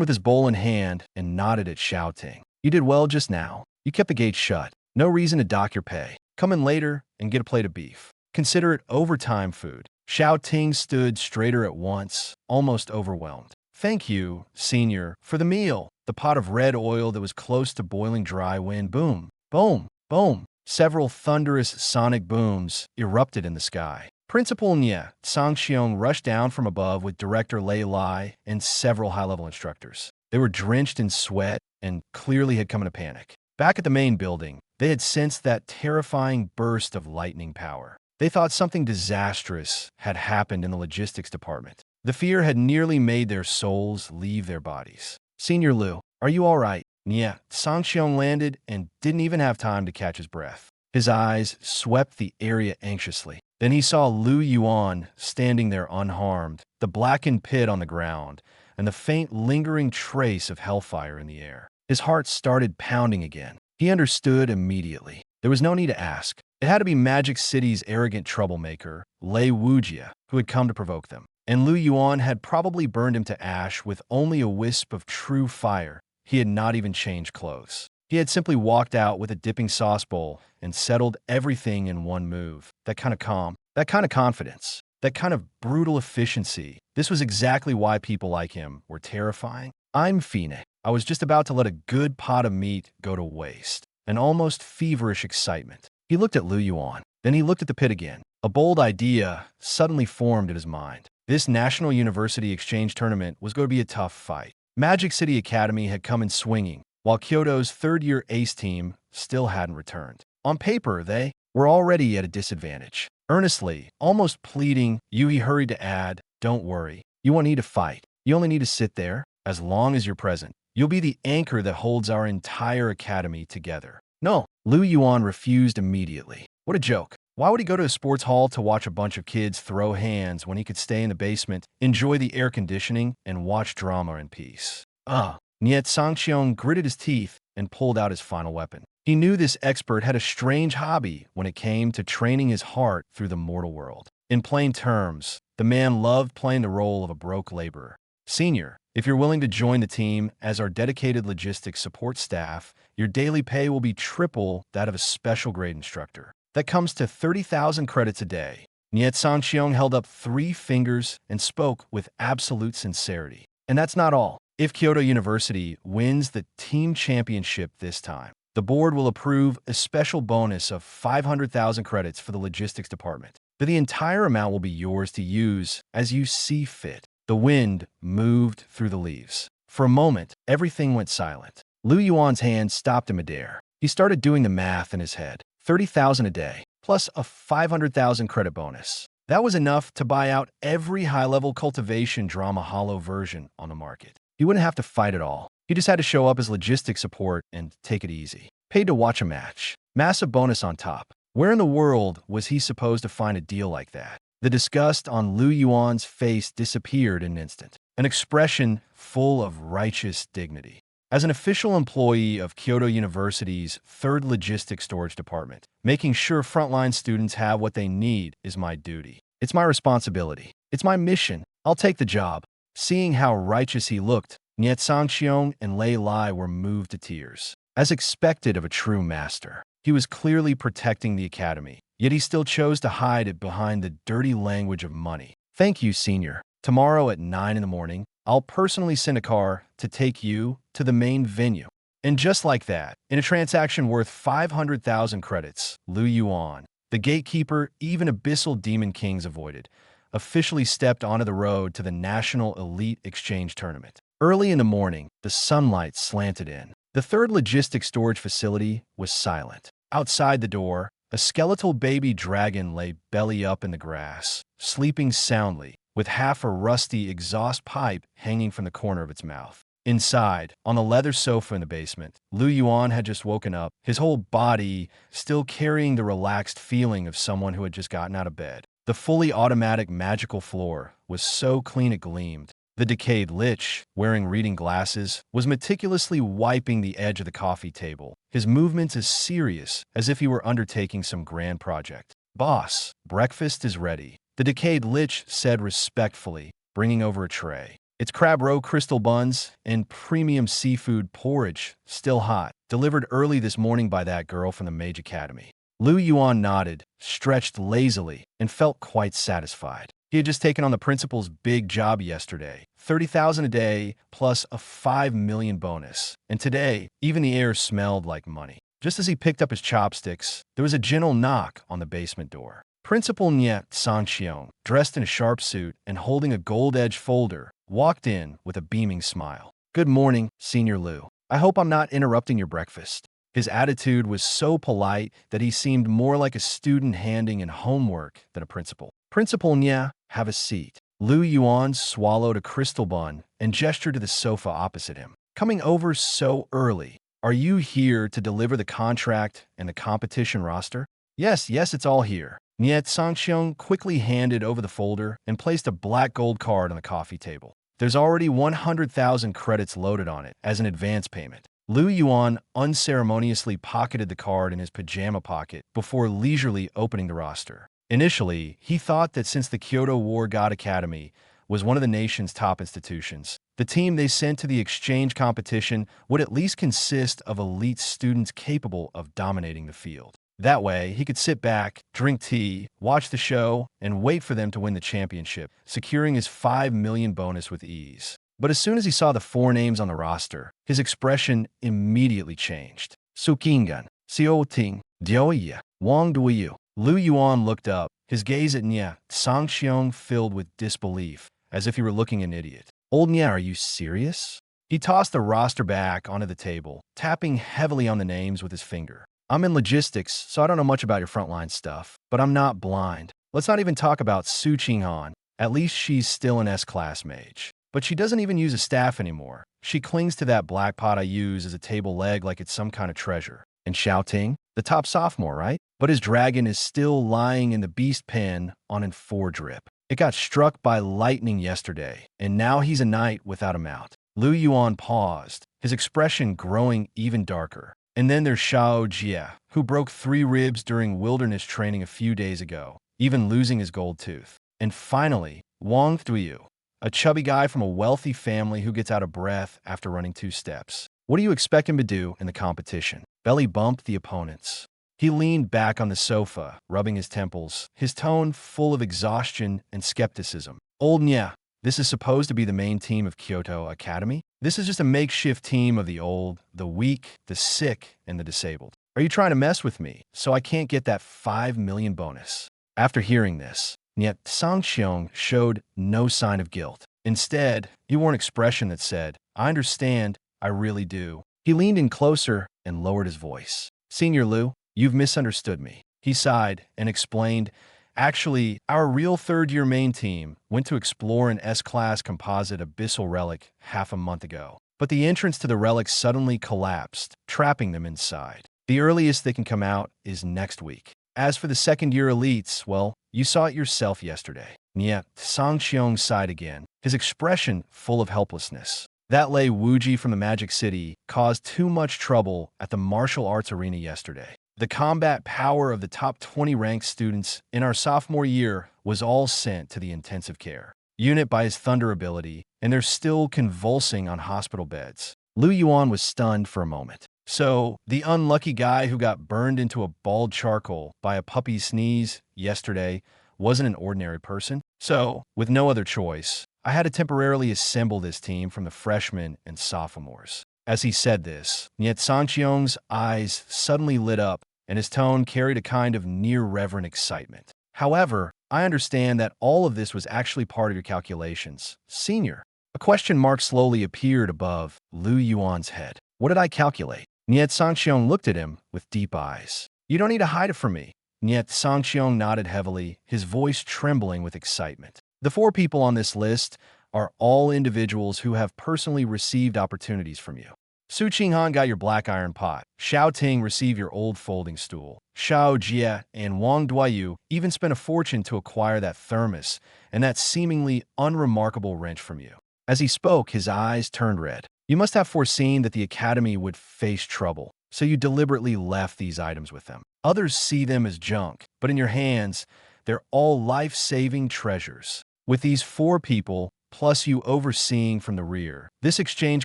with his bowl in hand and nodded at Xiaoting. You did well just now. You kept the gate shut. No reason to dock your pay. Come in later and get a plate of beef. Consider it overtime food. Xiaoting stood straighter at once, almost overwhelmed. Thank you, senior, for the meal. The pot of red oil that was close to boiling dry when boom, boom, boom. Several thunderous sonic booms erupted in the sky. Principal Nye Sangxiong rushed down from above with Director Lei Lai and several high-level instructors. They were drenched in sweat and clearly had come in a panic. Back at the main building, they had sensed that terrifying burst of lightning power. They thought something disastrous had happened in the logistics department. The fear had nearly made their souls leave their bodies. Senior Liu, are you all right? Nye Sangxiong landed and didn't even have time to catch his breath. His eyes swept the area anxiously. Then he saw Yuan standing there unharmed, the blackened pit on the ground, and the faint lingering trace of hellfire in the air. His heart started pounding again. He understood immediately. There was no need to ask. It had to be Magic City's arrogant troublemaker, Lei Wujia, who had come to provoke them. And Yuan had probably burned him to ash with only a wisp of true fire. He had not even changed clothes. He had simply walked out with a dipping sauce bowl and settled everything in one move. That kind of calm, that kind of confidence, that kind of brutal efficiency. This was exactly why people like him were terrifying. I'm Fine. I was just about to let a good pot of meat go to waste. An almost feverish excitement. He looked at Yuan. Then he looked at the pit again. A bold idea suddenly formed in his mind. This National University Exchange Tournament was going to be a tough fight. Magic City Academy had come in swinging, while Kyoto's third-year ace team still hadn't returned. On paper, they were already at a disadvantage. Earnestly, almost pleading, Yui hurried to add, don't worry. You won't need to fight. You only need to sit there. As long as you're present, you'll be the anchor that holds our entire academy together. No, Yuan refused immediately. What a joke. Why would he go to a sports hall to watch a bunch of kids throw hands when he could stay in the basement, enjoy the air conditioning, and watch drama in peace? Nye Sangxiong gritted his teeth and pulled out his final weapon. He knew this expert had a strange hobby when it came to training his heart through the mortal world. In plain terms, the man loved playing the role of a broke laborer. Senior, if you're willing to join the team as our dedicated logistics support staff, your daily pay will be triple that of a special grade instructor. That comes to 30,000 credits a day. Nye Sangxiong held up 3 fingers and spoke with absolute sincerity. And that's not all. If Kyoto University wins the team championship this time, the board will approve a special bonus of 500,000 credits for the logistics department. But the entire amount will be yours to use as you see fit. The The wind moved through the leaves. For a moment, everything went silent. Lu Yuan's hand stopped in midair. He started doing the math in his head. 30,000 a day, plus a 500,000 credit bonus. That was enough to buy out every high-level cultivation drama hollow version on the market. He wouldn't have to fight at all. He just had to show up as logistics support and take it easy. Paid to watch a match. Massive bonus on top. Where in the world was he supposed to find a deal like that? The disgust on Lu Yuan's face disappeared in an instant. An expression full of righteous dignity. As an official employee of Kyoto University's 3rd Logistics Storage Department, making sure frontline students have what they need is my duty. It's my responsibility. It's my mission. I'll take the job. Seeing how righteous he looked, Niet Sangxiong and Lei Lai were moved to tears. As expected of a true master, he was clearly protecting the academy, yet he still chose to hide it behind the dirty language of money. Thank you, senior. Tomorrow at 9 in the morning, I'll personally send a car to take you to the main venue. And just like that, in a transaction worth 500,000 credits, Lu Yuan, the gatekeeper even abyssal demon kings avoided, officially stepped onto the road to the National Elite Exchange Tournament. Early in the morning, the sunlight slanted in. The 3rd Logistics Storage Facility was silent. Outside the door, a skeletal baby dragon lay belly up in the grass, sleeping soundly, with half a rusty exhaust pipe hanging from the corner of its mouth. Inside, on the leather sofa in the basement, Lu Yuan had just woken up, his whole body still carrying the relaxed feeling of someone who had just gotten out of bed. The fully automatic magical floor was so clean it gleamed. The decayed lich, wearing reading glasses, was meticulously wiping the edge of the coffee table, his movements as serious as if he were undertaking some grand project. "Boss, breakfast is ready," the decayed lich said respectfully, bringing over a tray. Its crab roe crystal buns and premium seafood porridge, still hot, delivered early this morning by that girl from the Mage Academy. Lu Yuan nodded, stretched lazily, and felt quite satisfied. He had just taken on the principal's big job yesterday, 30,000 a day plus a 5 million bonus. And today, even the air smelled like money. Just as he picked up his chopsticks, there was a gentle knock on the basement door. Principal Niet Sangxiong, dressed in a sharp suit and holding a gold-edged folder, walked in with a beaming smile. "Good morning, Senior Lu. I hope I'm not interrupting your breakfast." His attitude was so polite that he seemed more like a student handing in homework than a principal. "Principal Nya, have a seat." Lu Yuan swallowed a crystal bun and gestured to the sofa opposite him. "Coming over so early. Are you here to deliver the contract and the competition roster?" Yes, it's all here." Niet Sangxiong quickly handed over the folder and placed a black gold card on the coffee table. "There's already 100,000 credits loaded on it as an advance payment." Lu Yuan unceremoniously pocketed the card in his pajama pocket before leisurely opening the roster. Initially, he thought that since the Kyoto War God Academy was one of the nation's top institutions, the team they sent to the exchange competition would at least consist of elite students capable of dominating the field. That way, he could sit back, drink tea, watch the show, and wait for them to win the championship, securing his 5 million bonus with ease. But as soon as he saw the 4 names on the roster, his expression immediately changed. "Sukingan, Xiaoting, Diaoya, Wang Duyu." Lu Yuan looked up, his gaze at Nya Sangxiong filled with disbelief, as if he were looking an idiot. "Old Nya, are you serious?" He tossed the roster back onto the table, tapping heavily on the names with his finger. "I'm in logistics, so I don't know much about your frontline stuff, but I'm not blind. Let's not even talk about Su Qinghan. At least she's still an S-class mage. But she doesn't even use a staff anymore. She clings to that black pot I use as a table leg like it's some kind of treasure. And Xiao Ting, the top sophomore, right? But his dragon is still lying in the beast pen on an 4 drip. It got struck by lightning yesterday, and now he's a knight without a mount." Lu Yuan paused, his expression growing even darker. "And then there's Xiao Jie, who broke 3 ribs during wilderness training a few days ago, even losing his gold tooth. And finally, Wang Duyu, a chubby guy from a wealthy family who gets out of breath after running 2 steps. What do you expect him to do in the competition? Belly bump the opponents." He leaned back on the sofa, rubbing his temples, his tone full of exhaustion and skepticism. "Old Nya, this is supposed to be the main team of Kyoto Academy? This is just a makeshift team of the old, the weak, the sick, and the disabled. Are you trying to mess with me so I can't get that 5 million bonus?" After hearing this, Niet Sangxiong showed no sign of guilt. Instead, he wore an expression that said, "I understand, I really do." He leaned in closer and lowered his voice. "Senior Liu, you've misunderstood me." He sighed and explained, "Actually, our real third-year main team went to explore an S-class composite abyssal relic half a month ago. But the entrance to the relic suddenly collapsed, trapping them inside. The earliest they can come out is next week. As for the second-year elites, well, you saw it yourself yesterday." Yet, Sangxiong sighed again, his expression full of helplessness. That Lei Wuji from the Magic City caused too much trouble at the martial arts arena yesterday. The combat power of the top 20 ranked students in our sophomore year was all sent to the intensive care unit by his thunder ability, and they're still convulsing on hospital beds. Lu Yuan was stunned for a moment. So, the unlucky guy who got burned into a bald charcoal by a puppy's sneeze yesterday wasn't an ordinary person? So, with no other choice, I had to temporarily assemble this team from the freshmen and sophomores. As he said this, yet Sangxiong's eyes suddenly lit up, and his tone carried a kind of near-reverent excitement. "However, I understand that all of this was actually part of your calculations, Senior." A question mark slowly appeared above Lu Yuan's head. "What did I calculate?" Niet Sangxiong looked at him with deep eyes. "You don't need to hide it from me." Niet Sangxiong nodded heavily, his voice trembling with excitement. "The 4 people on this list are all individuals who have personally received opportunities from you. Su Qinghan got your black iron pot. Xiao Ting received your old folding stool. Xiao Jie and Wang Duayu even spent a fortune to acquire that thermos and that seemingly unremarkable wrench from you." As he spoke, his eyes turned red. "You must have foreseen that the Academy would face trouble, so you deliberately left these items with them. Others see them as junk, but in your hands, they're all life-saving treasures. With these 4 people, plus you overseeing from the rear, this exchange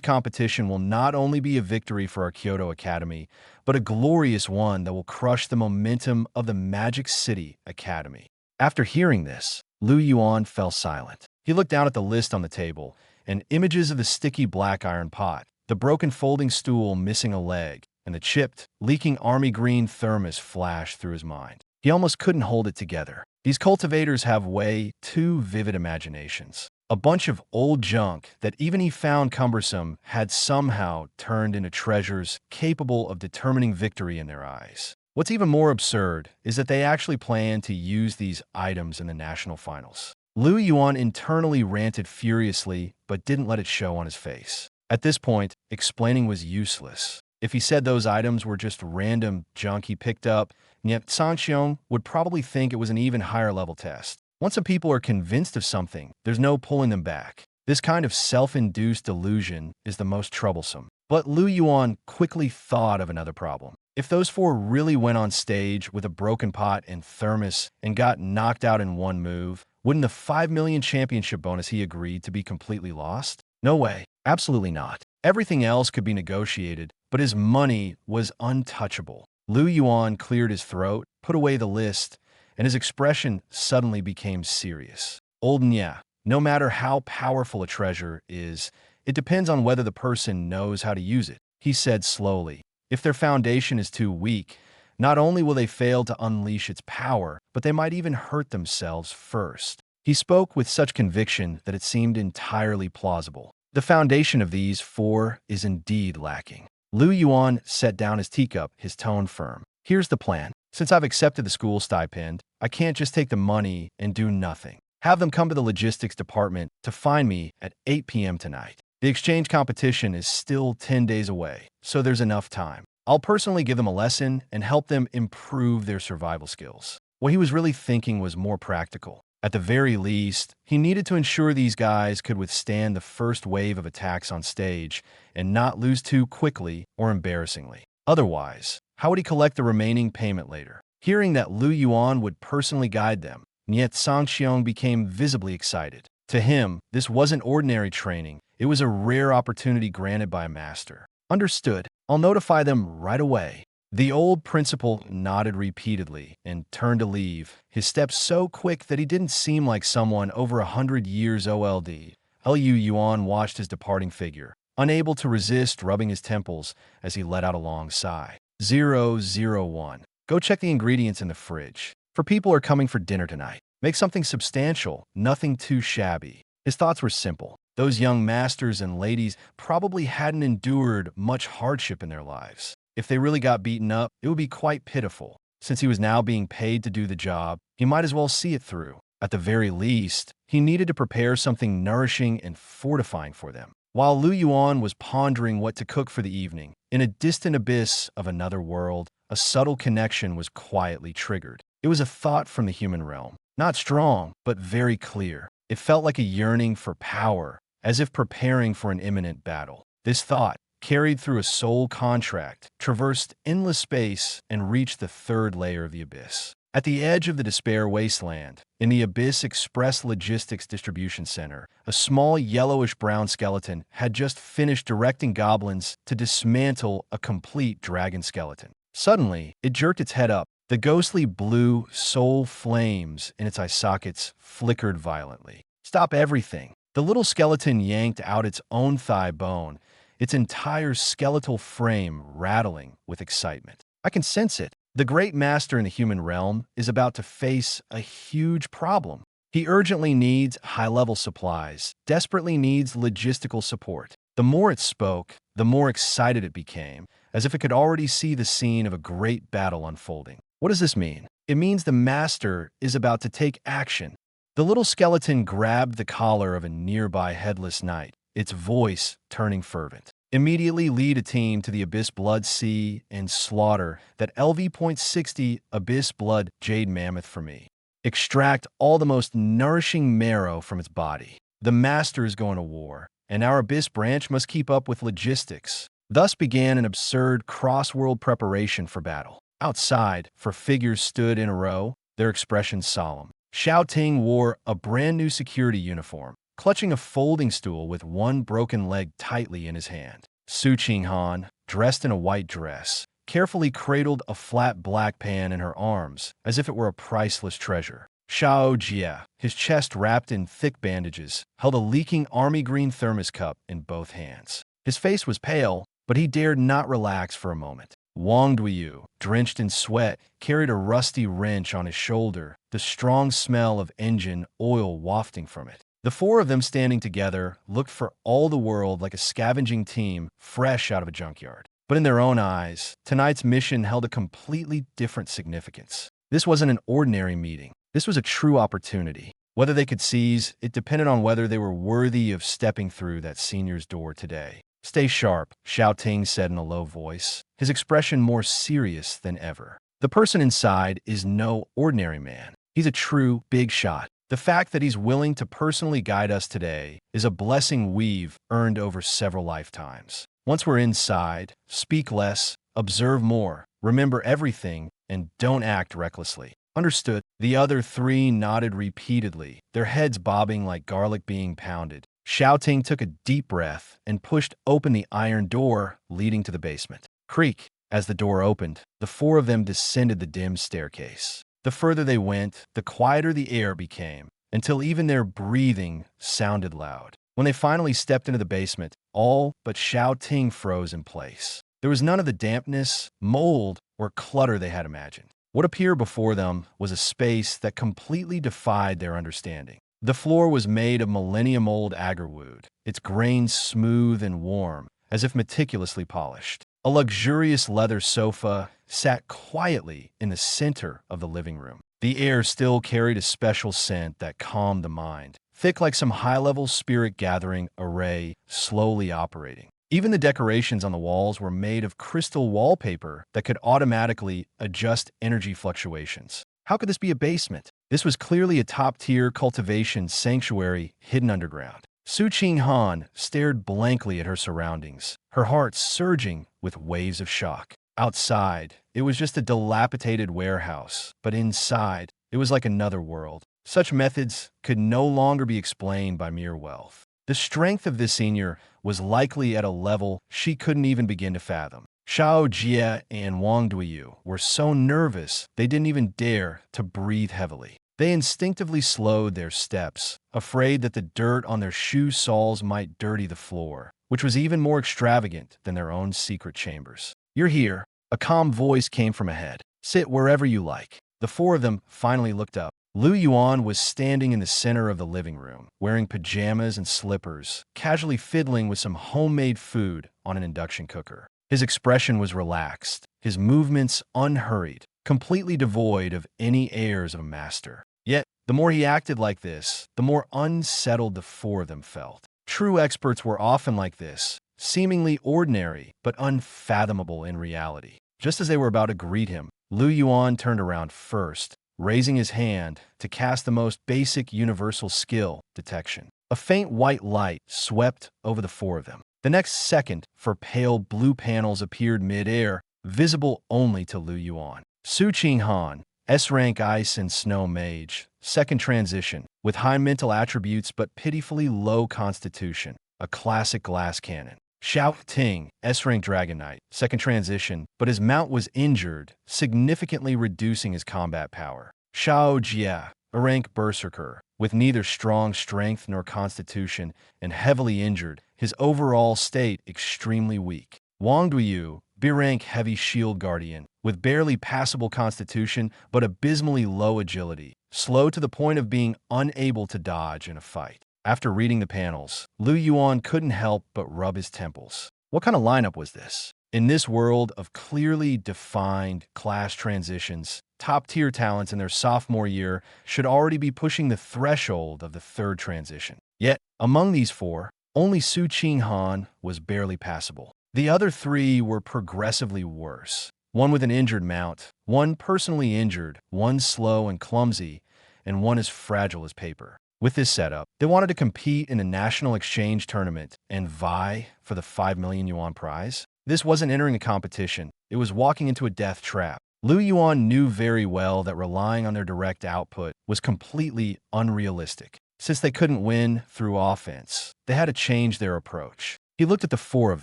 competition will not only be a victory for our Kyoto Academy, but a glorious one that will crush the momentum of the Magic City Academy." After hearing this, Lu Yuan fell silent. He looked down at the list on the table, and images of the sticky black iron pot, the broken folding stool missing a leg, and the chipped, leaking army green thermos flashed through his mind. He almost couldn't hold it together. These cultivators have way too vivid imaginations. A bunch of old junk that even he found cumbersome had somehow turned into treasures capable of determining victory in their eyes. What's even more absurd is that they actually plan to use these items in the national finals. Lu Yuan internally ranted furiously, but didn't let it show on his face. At this point, explaining was useless. If he said those items were just random junk he picked up, Niet Sangxiong would probably think it was an even higher level test. Once some people are convinced of something, there's no pulling them back. This kind of self-induced delusion is the most troublesome. But Lu Yuan quickly thought of another problem. If those 4 really went on stage with a broken pot and thermos and got knocked out in one move, wouldn't the 5 million championship bonus he agreed to be completely lost? No way. Absolutely not. Everything else could be negotiated, but his money was untouchable. Lu Yuan cleared his throat, put away the list, and his expression suddenly became serious. "Old Nya, no matter how powerful a treasure is, it depends on whether the person knows how to use it," he said slowly. "If their foundation is too weak, not only will they fail to unleash its power, but they might even hurt themselves first." He spoke with such conviction that it seemed entirely plausible. The foundation of these 4 is indeed lacking. Lu Yuan set down his teacup, his tone firm. "Here's the plan. Since I've accepted the school stipend, I can't just take the money and do nothing. Have them come to the logistics department to find me at 8 p.m. tonight. The exchange competition is still 10 days away, so there's enough time. I'll personally give them a lesson and help them improve their survival skills." What he was really thinking was more practical. At the very least, he needed to ensure these guys could withstand the first wave of attacks on stage and not lose too quickly or embarrassingly. Otherwise, how would he collect the remaining payment later? Hearing that Lu Yuan would personally guide them, Niet Sangxiong became visibly excited. To him, this wasn't ordinary training. It was a rare opportunity granted by a master. "Understood. I'll notify them right away." The old principal nodded repeatedly and turned to leave, his steps so quick that he didn't seem like someone over 100 years old. Lu Yuan watched his departing figure, unable to resist rubbing his temples as he let out a long sigh. 001. Go check the ingredients in the fridge. For people are coming for dinner tonight. Make something substantial, nothing too shabby. His thoughts were simple. Those young masters and ladies probably hadn't endured much hardship in their lives. If they really got beaten up, it would be quite pitiful. Since he was now being paid to do the job, he might as well see it through. At the very least, he needed to prepare something nourishing and fortifying for them. While Yuan was pondering what to cook for the evening, in a distant abyss of another world, a subtle connection was quietly triggered. It was a thought from the human realm. Not strong, but very clear. It felt like a yearning for power, as if preparing for an imminent battle. This thought, carried through a soul contract, traversed endless space and reached the third layer of the abyss. At the edge of the despair wasteland, in the Abyss Express Logistics Distribution Center, a small yellowish-brown skeleton had just finished directing goblins to dismantle a complete dragon skeleton. Suddenly, it jerked its head up. The ghostly blue soul flames in its eye sockets flickered violently. "Stop everything!" The little skeleton yanked out its own thigh bone, its entire skeletal frame rattling with excitement. "I can sense it. The great master in the human realm is about to face a huge problem. He urgently needs high-level supplies, desperately needs logistical support." The more it spoke, the more excited it became, as if it could already see the scene of a great battle unfolding. What does this mean? It means the master is about to take action. The little skeleton grabbed the collar of a nearby headless knight, its voice turning fervent. "Immediately lead a team to the Abyss Blood Sea and slaughter that LV.60 Abyss Blood Jade Mammoth for me. Extract all the most nourishing marrow from its body. The master is going to war, and our Abyss branch must keep up with logistics." Thus began an absurd cross-world preparation for battle. Outside, 4 figures stood in a row, their expressions solemn. Xiao Ting wore a brand-new security uniform, clutching a folding stool with one broken leg tightly in his hand. Su Qinghan, dressed in a white dress, carefully cradled a flat black pan in her arms, as if it were a priceless treasure. Xiao Jie, his chest wrapped in thick bandages, held a leaking army green thermos cup in both hands. His face was pale, but he dared not relax for a moment. Wang Duiyu, drenched in sweat, carried a rusty wrench on his shoulder, the strong smell of engine oil wafting from it. The 4 of them standing together looked for all the world like a scavenging team fresh out of a junkyard. But in their own eyes, tonight's mission held a completely different significance. This wasn't an ordinary meeting. This was a true opportunity. Whether they could seize, it depended on whether they were worthy of stepping through that senior's door today. "Stay sharp," Xiao Ting said in a low voice, his expression more serious than ever. "The person inside is no ordinary man. He's a true big shot. The fact that he's willing to personally guide us today is a blessing we've earned over several lifetimes. Once we're inside, speak less, observe more, remember everything, and don't act recklessly." "Understood." The other 3 nodded repeatedly, their heads bobbing like garlic being pounded. Xiao Ting took a deep breath and pushed open the iron door leading to the basement. Creak! As the door opened, the 4 of them descended the dim staircase. The further they went, the quieter the air became, until even their breathing sounded loud. When they finally stepped into the basement, all but Xiao Ting froze in place. There was none of the dampness, mold, or clutter they had imagined. What appeared before them was a space that completely defied their understanding. The floor was made of millennium-old agarwood, its grains smooth and warm, as if meticulously polished. A luxurious leather sofa sat quietly in the center of the living room. The air still carried a special scent that calmed the mind, thick like some high-level spirit-gathering array slowly operating. Even the decorations on the walls were made of crystal wallpaper that could automatically adjust energy fluctuations. How could this be a basement? This was clearly a top-tier cultivation sanctuary hidden underground. Su Qinghan stared blankly at her surroundings, her heart surging with waves of shock. Outside, it was just a dilapidated warehouse, but inside, it was like another world. Such methods could no longer be explained by mere wealth. The strength of this senior was likely at a level she couldn't even begin to fathom. Xiao Jie and Wang Duiyu were so nervous they didn't even dare to breathe heavily. They instinctively slowed their steps, afraid that the dirt on their shoe soles might dirty the floor, which was even more extravagant than their own secret chambers. "You're here." A calm voice came from ahead. "Sit wherever you like." The 4 of them finally looked up. Lu Yuan was standing in the center of the living room, wearing pajamas and slippers, casually fiddling with some homemade food on an induction cooker. His expression was relaxed, his movements unhurried, completely devoid of any airs of a master. Yet, the more he acted like this, the more unsettled the four of them felt. True experts were often like this, seemingly ordinary but unfathomable in reality. Just as they were about to greet him, Lu Yuan turned around first, raising his hand to cast the most basic universal skill, detection. A faint white light swept over the four of them. The next second, four pale blue panels appeared mid-air, visible only to Lu Yuan. Su Qinghan, S-rank Ice and Snow Mage, second transition, with high mental attributes but pitifully low constitution, a classic glass cannon. Xiao Ting, S-rank Dragon Knight, second transition, but his mount was injured, significantly reducing his combat power. Xiao Jia, a rank Berserker, with neither strong strength nor constitution and heavily injured, his overall state extremely weak. Wang Duyu, B-rank Heavy Shield Guardian, with barely passable constitution but abysmally low agility, slow to the point of being unable to dodge in a fight. After reading the panels, Lu Yuan couldn't help but rub his temples. What kind of lineup was this? In this world of clearly defined class transitions, top-tier talents in their sophomore year should already be pushing the threshold of the third transition. Yet, among these four, only Su Qinghan was barely passable. The other three were progressively worse. One with an injured mount, one personally injured, one slow and clumsy, and one as fragile as paper. With this setup, they wanted to compete in a national exchange tournament and vie for the 5 million yuan prize. This wasn't entering a competition, it was walking into a death trap. Lu Yuan knew very well that relying on their direct output was completely unrealistic. Since they couldn't win through offense, they had to change their approach. He looked at the four of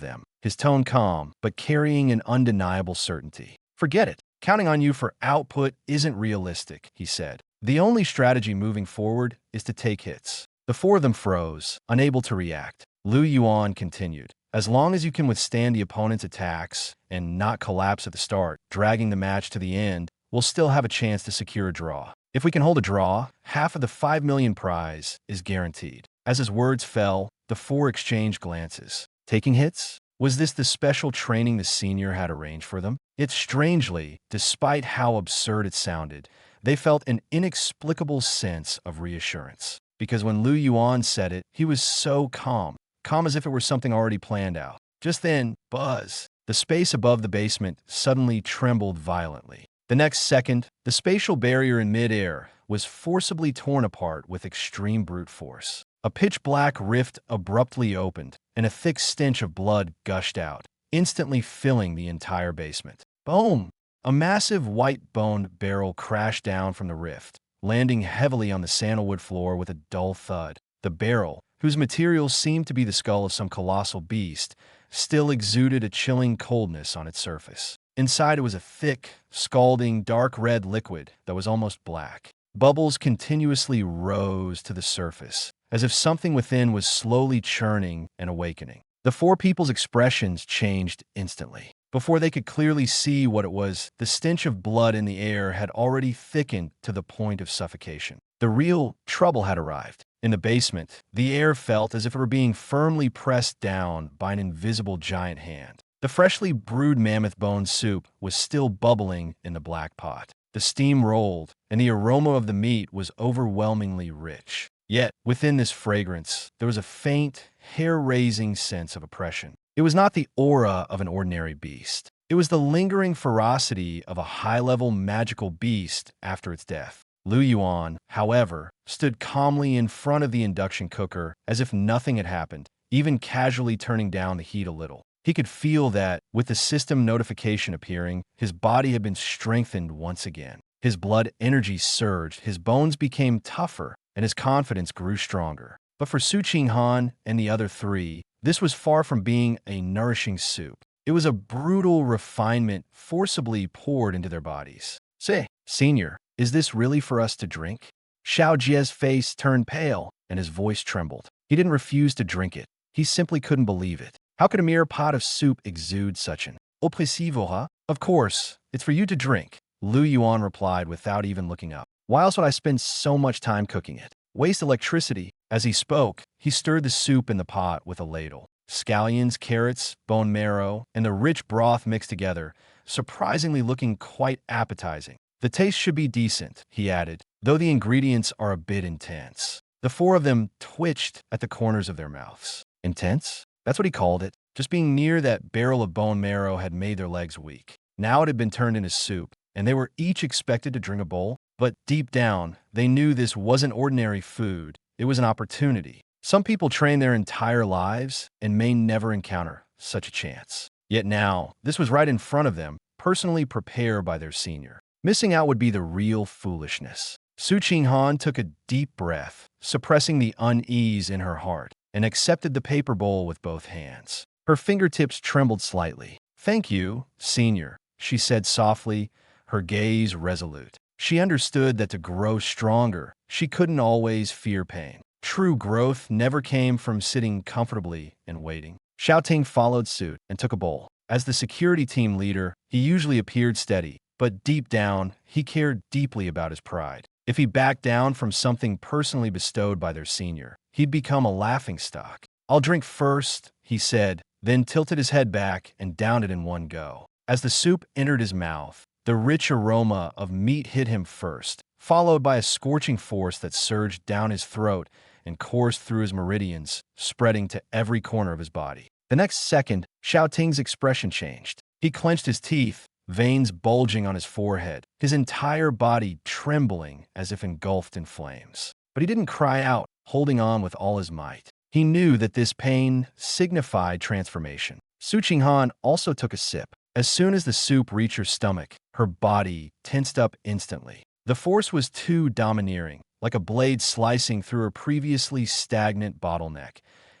them, his tone calm, but carrying an undeniable certainty. "Forget it. Counting on you for output isn't realistic," he said. "The only strategy moving forward is to take hits." The four of them froze, unable to react. Lu Yuan continued, "As long as you can withstand the opponent's attacks and not collapse at the start, dragging the match to the end, we'll still have a chance to secure a draw. If we can hold a draw, half of the 5 million prize is guaranteed." As his words fell, the four exchanged glances. Taking hits? Was this the special training the senior had arranged for them? Yet strangely, despite how absurd it sounded, they felt an inexplicable sense of reassurance. Because when Lu Yuan said it, he was so calm as if it were something already planned out. Just then, buzz. The space above the basement suddenly trembled violently. The next second, the spatial barrier in midair was forcibly torn apart with extreme brute force. A pitch-black rift abruptly opened, and a thick stench of blood gushed out, instantly filling the entire basement. Boom! A massive white-boned barrel crashed down from the rift, landing heavily on the sandalwood floor with a dull thud. The barrel, whose materials seemed to be the skull of some colossal beast, still exuded a chilling coldness on its surface. Inside it was a thick, scalding, dark red liquid that was almost black. Bubbles continuously rose to the surface, as if something within was slowly churning and awakening. The four people's expressions changed instantly. Before they could clearly see what it was, the stench of blood in the air had already thickened to the point of suffocation. The real trouble had arrived. In the basement, the air felt as if it were being firmly pressed down by an invisible giant hand. The freshly brewed mammoth bone soup was still bubbling in the black pot. The steam rolled, and the aroma of the meat was overwhelmingly rich. Yet, within this fragrance, there was a faint, hair-raising sense of oppression. It was not the aura of an ordinary beast. It was the lingering ferocity of a high-level magical beast after its death. Lu Yuan, however, stood calmly in front of the induction cooker as if nothing had happened, even casually turning down the heat a little. He could feel that, with the system notification appearing, his body had been strengthened once again. His blood energy surged, his bones became tougher, and his confidence grew stronger. But for Su Qinghan and the other three, this was far from being a nourishing soup. It was a brutal refinement forcibly poured into their bodies. "Say, Senior, is this really for us to drink?" Xiao Jie's face turned pale, and his voice trembled. He didn't refuse to drink it. He simply couldn't believe it. How could a mere pot of soup exude such an oppressive aura? "Of course, it's for you to drink," Lu Yuan replied without even looking up. Why else would I spend so much time cooking it? Waste electricity. As he spoke, he stirred the soup in the pot with a ladle. Scallions, carrots, bone marrow, and the rich broth mixed together, surprisingly looking quite appetizing. The taste should be decent, he added, though the ingredients are a bit intense. The four of them twitched at the corners of their mouths. Intense? That's what he called it. Just being near that barrel of bone marrow had made their legs weak. Now it had been turned into soup, and they were each expected to drink a bowl. But deep down, they knew this wasn't ordinary food. It was an opportunity. Some people train their entire lives and may never encounter such a chance. Yet now, this was right in front of them, personally prepared by their senior. Missing out would be the real foolishness. Su Qinghan took a deep breath, suppressing the unease in her heart, and accepted the paper bowl with both hands. Her fingertips trembled slightly. "Thank you, senior," she said softly, her gaze resolute. She understood that to grow stronger, she couldn't always fear pain. True growth never came from sitting comfortably and waiting. Xiaoting followed suit and took a bowl. As the security team leader, he usually appeared steady, but deep down, he cared deeply about his pride. If he backed down from something personally bestowed by their senior, he'd become a laughingstock. "I'll drink first," he said, then tilted his head back and downed it in one go. As the soup entered his mouth, the rich aroma of meat hit him first, followed by a scorching force that surged down his throat and coursed through his meridians, spreading to every corner of his body. The next second, Xiaoting's expression changed. He clenched his teeth, veins bulging on his forehead, his entire body trembling as if engulfed in flames. But he didn't cry out, holding on with all his might. He knew that this pain signified transformation. Su Qinghan also took a sip. As soon as the soup reached her stomach, her body tensed up instantly. The force was too domineering, like a blade slicing through a previously stagnant bottleneck,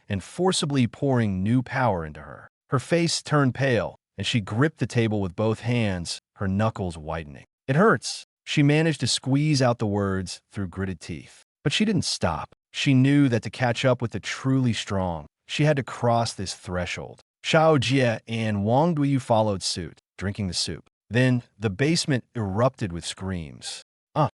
and forcibly pouring new power into her. Her face turned pale, and she gripped the table with both hands, her knuckles whitening. "It hurts." She managed to squeeze out the words through gritted teeth. But she didn't stop. She knew that to catch up with the truly strong, she had to cross this threshold. Xiao Jie and Wang Duyu followed suit, drinking the soup. Then the basement erupted with screams.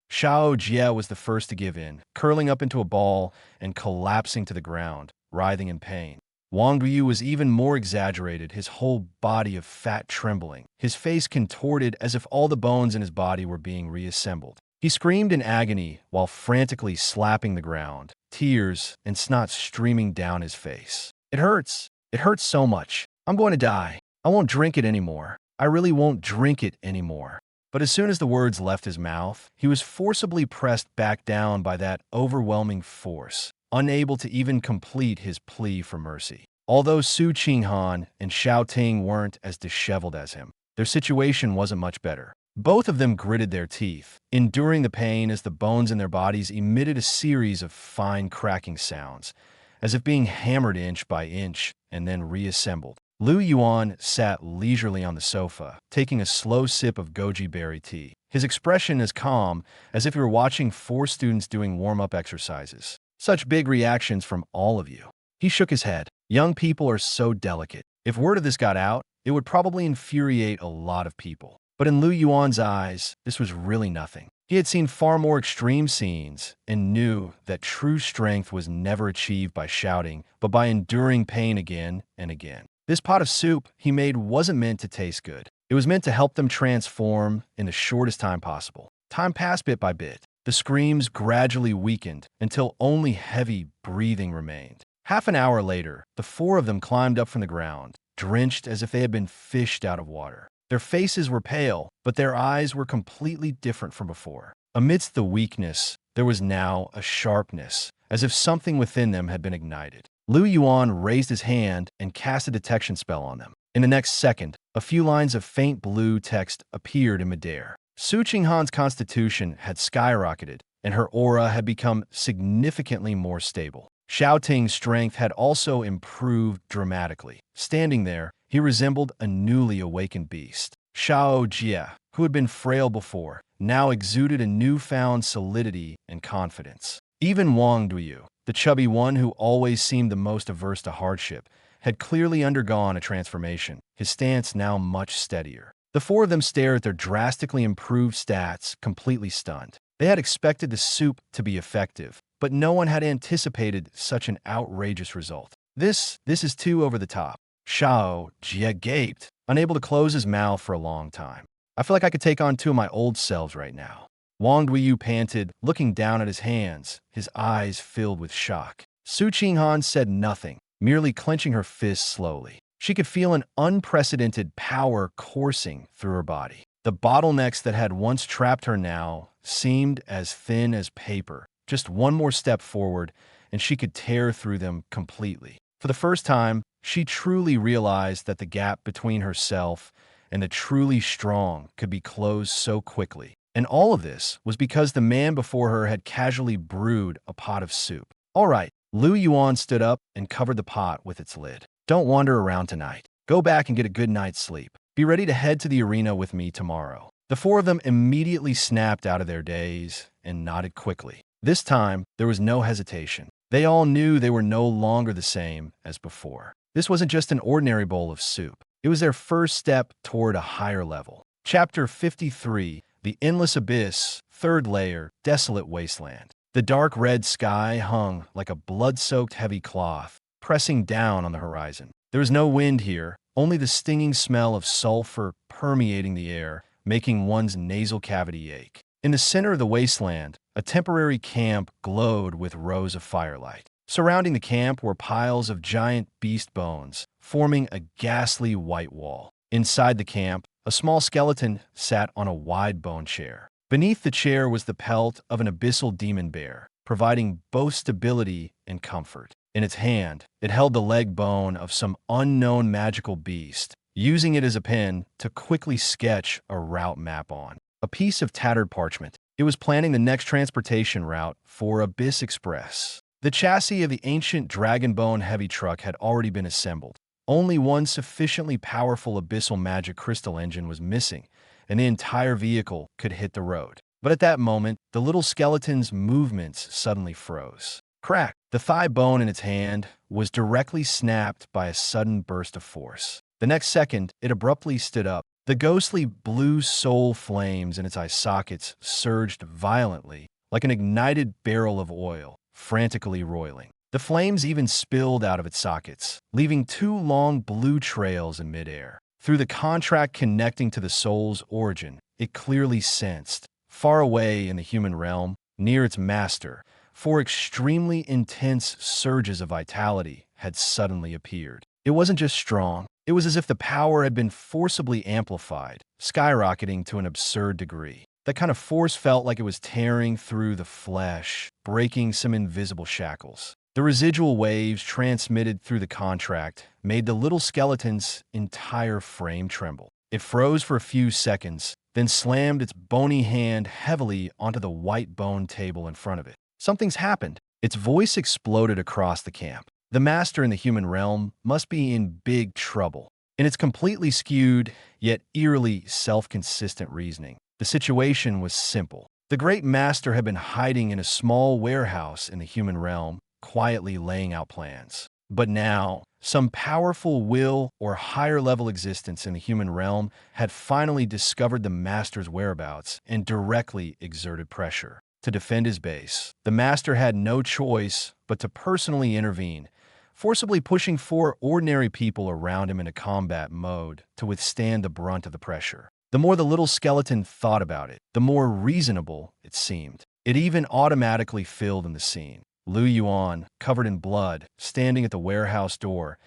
Xiao Jie was the first to give in, curling up into a ball and collapsing to the ground, writhing in pain. Wang Duyu was even more exaggerated, his whole body of fat trembling, his face contorted as if all the bones in his body were being reassembled. He screamed in agony while frantically slapping the ground, tears and snot streaming down his face. "It hurts. It hurts so much. I'm going to die. I won't drink it anymore. I really won't drink it anymore." But as soon as the words left his mouth, he was forcibly pressed back down by that overwhelming force, unable to even complete his plea for mercy. Although Su Qinghan and Xiaoting weren't as disheveled as him, their situation wasn't much better. Both of them gritted their teeth, enduring the pain as the bones in their bodies emitted a series of fine cracking sounds, as if being hammered inch by inch and then reassembled. Yuan sat leisurely on the sofa, taking a slow sip of goji berry tea. His expression as calm as if he were watching 4 students doing warm-up exercises. "Such big reactions from all of you." He shook his head. "Young people are so delicate. If word of this got out, it would probably infuriate a lot of people." But in Yuan's eyes, this was really nothing. He had seen far more extreme scenes and knew that true strength was never achieved by shouting, but by enduring pain again and again. This pot of soup he made wasn't meant to taste good. It was meant to help them transform in the shortest time possible. Time passed bit by bit. The screams gradually weakened until only heavy breathing remained. Half an hour later, the 4 of them climbed up from the ground, drenched as if they had been fished out of water. Their faces were pale, but their eyes were completely different from before. Amidst the weakness, there was now a sharpness, as if something within them had been ignited. Yuan raised his hand and cast a detection spell on them. In the next second, a few lines of faint blue text appeared in midair. Su Qinghan's constitution had skyrocketed, and her aura had become significantly more stable. Xiaoting's strength had also improved dramatically. Standing there, he resembled a newly awakened beast. Xiao Jie, who had been frail before, now exuded a newfound solidity and confidence. Even Wang Duyu, the chubby one who always seemed the most averse to hardship, had clearly undergone a transformation, his stance now much steadier. The 4 of them stared at their drastically improved stats, completely stunned. They had expected the soup to be effective, but no one had anticipated such an outrageous result. This is too over the top. Shao Jie gaped, unable to close his mouth for a long time. I feel like I could take on two of my old selves right now. Wang Duiyu panted, looking down at his hands, his eyes filled with shock. Su Qinghan said nothing, merely clenching her fists slowly. She could feel an unprecedented power coursing through her body. The bottlenecks that had once trapped her now seemed as thin as paper. Just one more step forward, and she could tear through them completely. For the first time, she truly realized that the gap between herself and the truly strong could be closed so quickly. And all of this was because the man before her had casually brewed a pot of soup. All right, Yuan stood up and covered the pot with its lid. Don't wander around tonight. Go back and get a good night's sleep. Be ready to head to the arena with me tomorrow. The four of them immediately snapped out of their daze and nodded quickly. This time, there was no hesitation. They all knew they were no longer the same as before. This wasn't just an ordinary bowl of soup. It was their first step toward a higher level. Chapter 53, The Endless Abyss, Third Layer, Desolate Wasteland. The dark red sky hung like a blood-soaked heavy cloth, pressing down on the horizon. There was no wind here, only the stinging smell of sulfur permeating the air, making one's nasal cavity ache. In the center of the wasteland, a temporary camp glowed with rows of firelight. Surrounding the camp were piles of giant beast bones, forming a ghastly white wall. Inside the camp, a small skeleton sat on a wide bone chair. Beneath the chair was the pelt of an abyssal demon bear, providing both stability and comfort. In its hand, it held the leg bone of some unknown magical beast, using it as a pen to quickly sketch a route map on. A piece of tattered parchment. It was planning the next transportation route for Abyss Express. The chassis of the ancient dragonbone heavy truck had already been assembled. Only one sufficiently powerful abyssal magic crystal engine was missing, and the entire vehicle could hit the road. But at that moment, the little skeleton's movements suddenly froze. Crack! The thigh bone in its hand was directly snapped by a sudden burst of force. The next second, it abruptly stood up. The ghostly blue soul flames in its eye sockets surged violently, like an ignited barrel of oil, frantically roiling. The flames even spilled out of its sockets, leaving two long blue trails in midair. Through the contract connecting to the soul's origin, it clearly sensed, far away in the human realm, near its master, four extremely intense surges of vitality had suddenly appeared. It wasn't just strong. It was as if the power had been forcibly amplified, skyrocketing to an absurd degree. That kind of force felt like it was tearing through the flesh, breaking some invisible shackles. The residual waves transmitted through the contract made the little skeleton's entire frame tremble. It froze for a few seconds, then slammed its bony hand heavily onto the white bone table in front of it. Something's happened. Its voice exploded across the camp. The master in the human realm must be in big trouble. In its completely skewed, yet eerily self-consistent reasoning, the situation was simple. The great master had been hiding in a small warehouse in the human realm, quietly laying out plans. But now, some powerful will or higher-level existence in the human realm had finally discovered the master's whereabouts and directly exerted pressure. To defend his base, the master had no choice but to personally intervene, forcibly pushing four ordinary people around him into combat mode to withstand the brunt of the pressure. The more the little skeleton thought about it, the more reasonable it seemed. It even automatically filled in the scene. Yuan, covered in blood, standing at the warehouse door,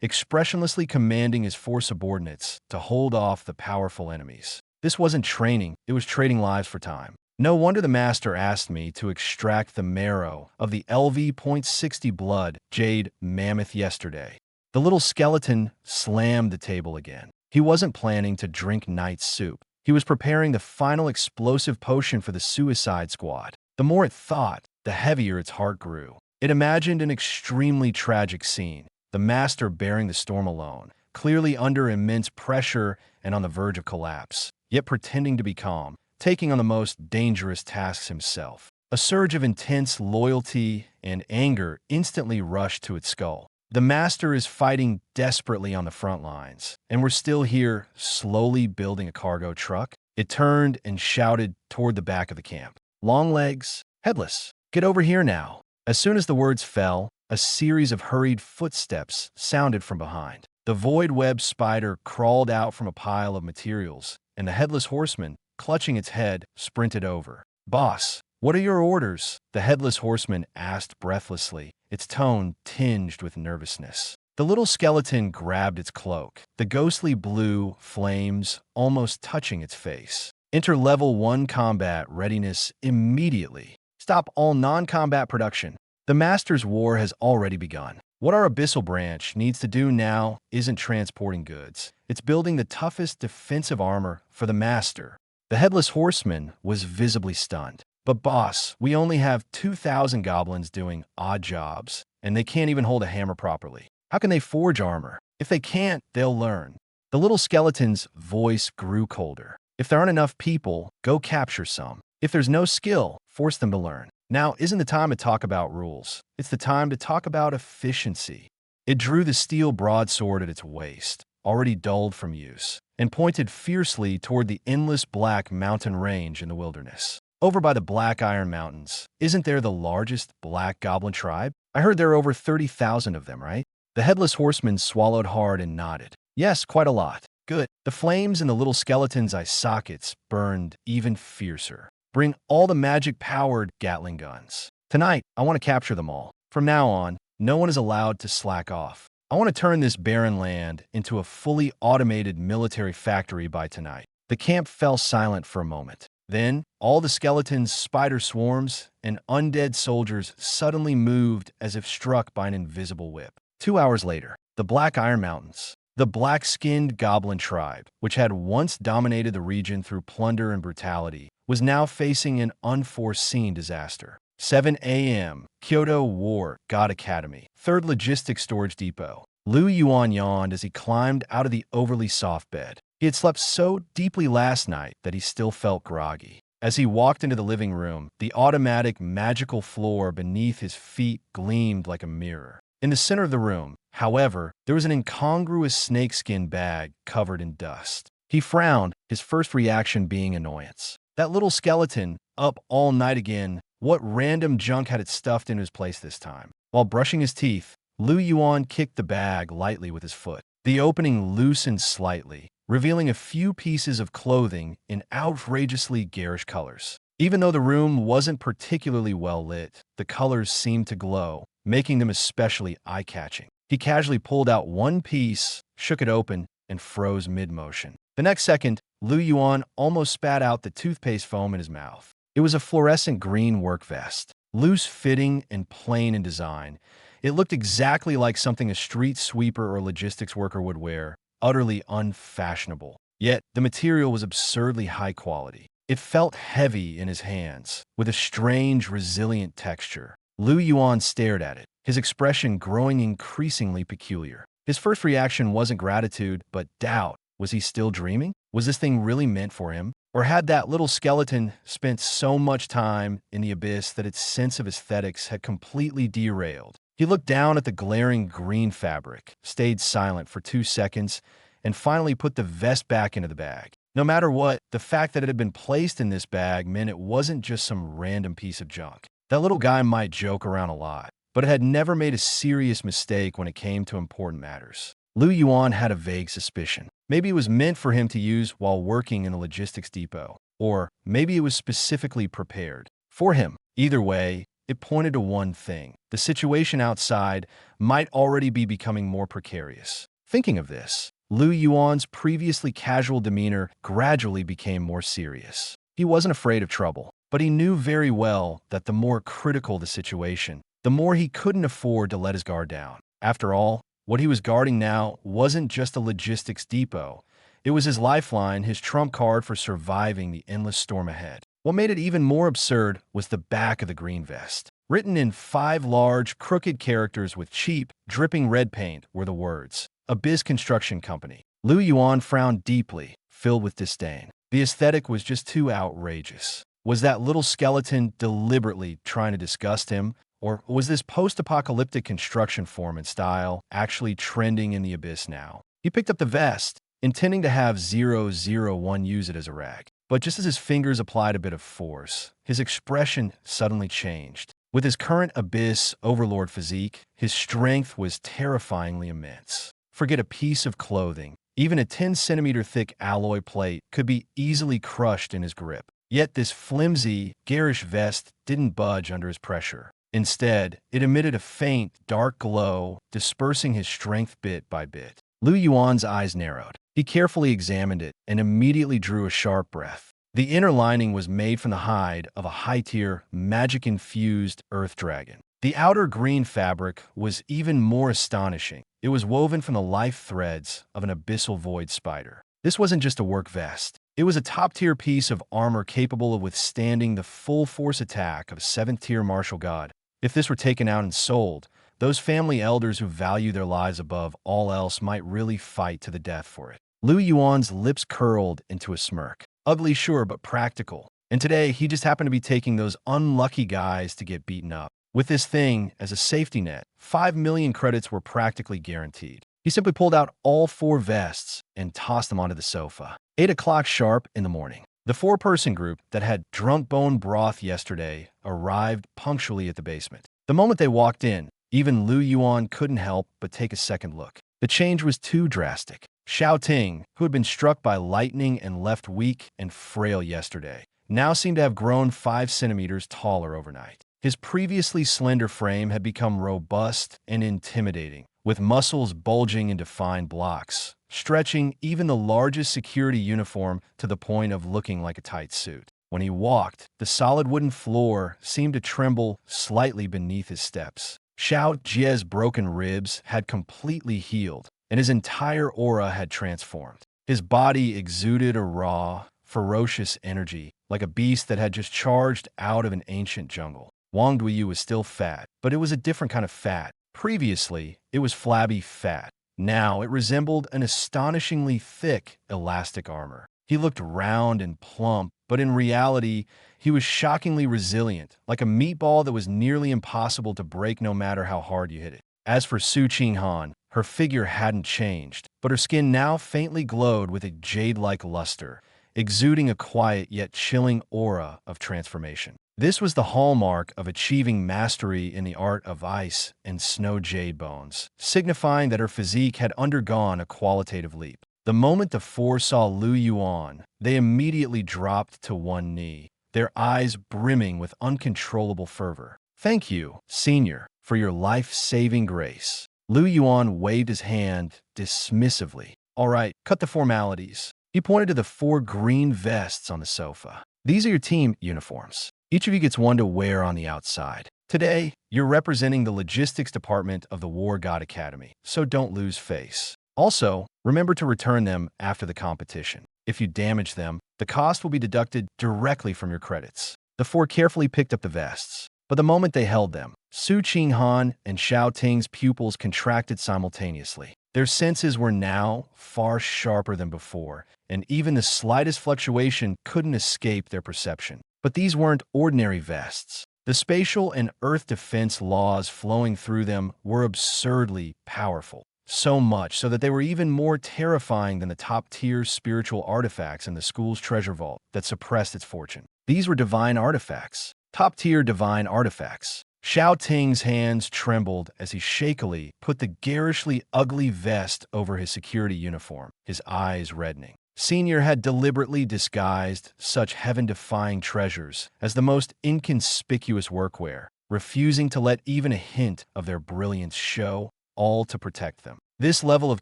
expressionlessly commanding his four subordinates to hold off the powerful enemies. This wasn't training, it was trading lives for time. No wonder the master asked me to extract the marrow of the LV.60 blood jade mammoth yesterday. The little skeleton slammed the table again. He wasn't planning to drink night soup. He was preparing the final explosive potion for the suicide squad. The more it thought, the heavier its heart grew. It imagined an extremely tragic scene, the master bearing the storm alone, clearly under immense pressure and on the verge of collapse, yet pretending to be calm, taking on the most dangerous tasks himself. A surge of intense loyalty and anger instantly rushed to its skull. The master is fighting desperately on the front lines, and we're still here, slowly building a cargo truck. It turned and shouted toward the back of the camp. long legs, headless. Get over here now. As soon as the words fell, a series of hurried footsteps sounded from behind. The void-web spider crawled out from a pile of materials, and the headless horseman, clutching its head, sprinted over. "Boss, what are your orders?" the headless horseman asked breathlessly, its tone tinged with nervousness. The little skeleton grabbed its cloak, the ghostly blue flames almost touching its face. "Enter level 1 combat readiness immediately. Stop all non-combat production. The Master's War has already begun. What our Abyssal Branch needs to do now isn't transporting goods. It's building the toughest defensive armor for the Master." The Headless Horseman was visibly stunned. "But boss, we only have 2,000 goblins doing odd jobs, and they can't even hold a hammer properly. How can they forge armor? If they can't, they'll learn." The little skeleton's voice grew colder. "If there aren't enough people, go capture some. If there's no skill, force them to learn. Now isn't the time to talk about rules. It's the time to talk about efficiency." It drew the steel broadsword at its waist, already dulled from use, and pointed fiercely toward the endless black mountain range in the wilderness. "Over by the Black Iron Mountains, isn't there the largest black goblin tribe? I heard there are over 30,000 of them, right?" The Headless Horseman swallowed hard and nodded. "Yes, quite a lot." "Good." The flames in the little skeleton's eye sockets burned even fiercer. "Bring all the magic-powered Gatling guns. Tonight, I want to capture them all. From now on, no one is allowed to slack off. I want to turn this barren land into a fully automated military factory by tonight." The camp fell silent for a moment. Then, all the skeletons, spider swarms, and undead soldiers suddenly moved as if struck by an invisible whip. 2 hours later, the Black Iron Mountains. The black-skinned goblin tribe, which had once dominated the region through plunder and brutality, was now facing an unforeseen disaster. 7 a.m. Kyoto War God Academy, 3rd Logistics Storage Depot. Yuan yawned as he climbed out of the overly soft bed. He had slept so deeply last night that he still felt groggy. As he walked into the living room, the automatic magical floor beneath his feet gleamed like a mirror. In the center of the room, however, there was an incongruous snakeskin bag covered in dust. He frowned, his first reaction being annoyance. That little skeleton, up all night again, what random junk had it stuffed into his place this time? While brushing his teeth, Yuan kicked the bag lightly with his foot. The opening loosened slightly, revealing a few pieces of clothing in outrageously garish colors. Even though the room wasn't particularly well lit, the colors seemed to glow, making them especially eye-catching. He casually pulled out one piece, shook it open, and froze mid-motion. The next second, Yuan almost spat out the toothpaste foam in his mouth. It was a fluorescent green work vest. Loose-fitting and plain in design, it looked exactly like something a street sweeper or logistics worker would wear, utterly unfashionable. Yet, the material was absurdly high quality. It felt heavy in his hands, with a strange, resilient texture. Yuan stared at it, his expression growing increasingly peculiar. His first reaction wasn't gratitude, but doubt. Was he still dreaming? Was this thing really meant for him? Or had that little skeleton spent so much time in the abyss that its sense of aesthetics had completely derailed? He looked down at the glaring green fabric, stayed silent for 2 seconds, and finally put the vest back into the bag. No matter what, the fact that it had been placed in this bag meant it wasn't just some random piece of junk. That little guy might joke around a lot, but it had never made a serious mistake when it came to important matters. Yuan had a vague suspicion. Maybe it was meant for him to use while working in a logistics depot, or maybe it was specifically prepared for him. Either way, it pointed to one thing. The situation outside might already be becoming more precarious. Thinking of this, Yuan's previously casual demeanor gradually became more serious. He wasn't afraid of trouble, but he knew very well that the more critical the situation, the more he couldn't afford to let his guard down. After all, what he was guarding now wasn't just a logistics depot. It was his lifeline, his trump card for surviving the endless storm ahead. What made it even more absurd was the back of the green vest. Written in 5 large, crooked characters with cheap, dripping red paint were the words, "Abyss Construction Company." Yuan frowned deeply, filled with disdain. The aesthetic was just too outrageous. Was that little skeleton deliberately trying to disgust him? Or was this post-apocalyptic construction form and style actually trending in the abyss now? He picked up the vest, intending to have 001 use it as a rag. But just as his fingers applied a bit of force, his expression suddenly changed. With his current abyss overlord physique, his strength was terrifyingly immense. Forget a piece of clothing. Even a 10-centimeter thick alloy plate could be easily crushed in his grip. Yet this flimsy, garish vest didn't budge under his pressure. Instead, it emitted a faint, dark glow, dispersing his strength bit by bit. Lu Yuan's eyes narrowed. He carefully examined it and immediately drew a sharp breath. The inner lining was made from the hide of a high-tier, magic-infused earth dragon. The outer green fabric was even more astonishing. It was woven from the life threads of an abyssal void spider. This wasn't just a work vest. It was a top-tier piece of armor capable of withstanding the full-force attack of a 7th-tier martial god. If this were taken out and sold, those family elders who value their lives above all else might really fight to the death for it. Lu Yuan's lips curled into a smirk. Ugly, sure, but practical. And today, he just happened to be taking those unlucky guys to get beaten up. With this thing as a safety net, 5 million credits were practically guaranteed. He simply pulled out all 4 vests and tossed them onto the sofa. 8 o'clock sharp in the morning. The 4-person group that had drunk bone broth yesterday arrived punctually at the basement. The moment they walked in, even Lu Yuan couldn't help but take a second look. The change was too drastic. Xiao Ting, who had been struck by lightning and left weak and frail yesterday, now seemed to have grown 5 centimeters taller overnight. His previously slender frame had become robust and intimidating, with muscles bulging into fine blocks, stretching even the largest security uniform to the point of looking like a tight suit. When he walked, the solid wooden floor seemed to tremble slightly beneath his steps. Xiao Jie's broken ribs had completely healed, and his entire aura had transformed. His body exuded a raw, ferocious energy, like a beast that had just charged out of an ancient jungle. Wang Duyu was still fat, but it was a different kind of fat. Previously, it was flabby fat. Now it resembled an astonishingly thick, elastic armor. He looked round and plump, but in reality, he was shockingly resilient, like a meatball that was nearly impossible to break no matter how hard you hit it. As for Su Qinghan, her figure hadn't changed, but her skin now faintly glowed with a jade-like luster, exuding a quiet yet chilling aura of transformation. This was the hallmark of achieving mastery in the art of ice and snow jade bones, signifying that her physique had undergone a qualitative leap. The moment the 4 saw Lu Yuan, they immediately dropped to one knee, their eyes brimming with uncontrollable fervor. "Thank you, Senior, for your life-saving grace." Lu Yuan waved his hand dismissively. "All right, cut the formalities." He pointed to the 4 green vests on the sofa. "These are your team uniforms. Each of you gets one to wear on the outside. Today, you're representing the logistics department of the War God Academy, so don't lose face. Also, remember to return them after the competition. If you damage them, the cost will be deducted directly from your credits." The 4 carefully picked up the vests, but the moment they held them, Su Qinghan and Xiao Ting's pupils contracted simultaneously. Their senses were now far sharper than before, and even the slightest fluctuation couldn't escape their perception. But these weren't ordinary vests. The spatial and earth defense laws flowing through them were absurdly powerful. So much so that they were even more terrifying than the top-tier spiritual artifacts in the school's treasure vault that suppressed its fortune. These were divine artifacts. Top-tier divine artifacts. Xiao Ting's hands trembled as he shakily put the garishly ugly vest over his security uniform, his eyes reddening. Senior had deliberately disguised such heaven-defying treasures as the most inconspicuous workwear, refusing to let even a hint of their brilliance show, all to protect them. This level of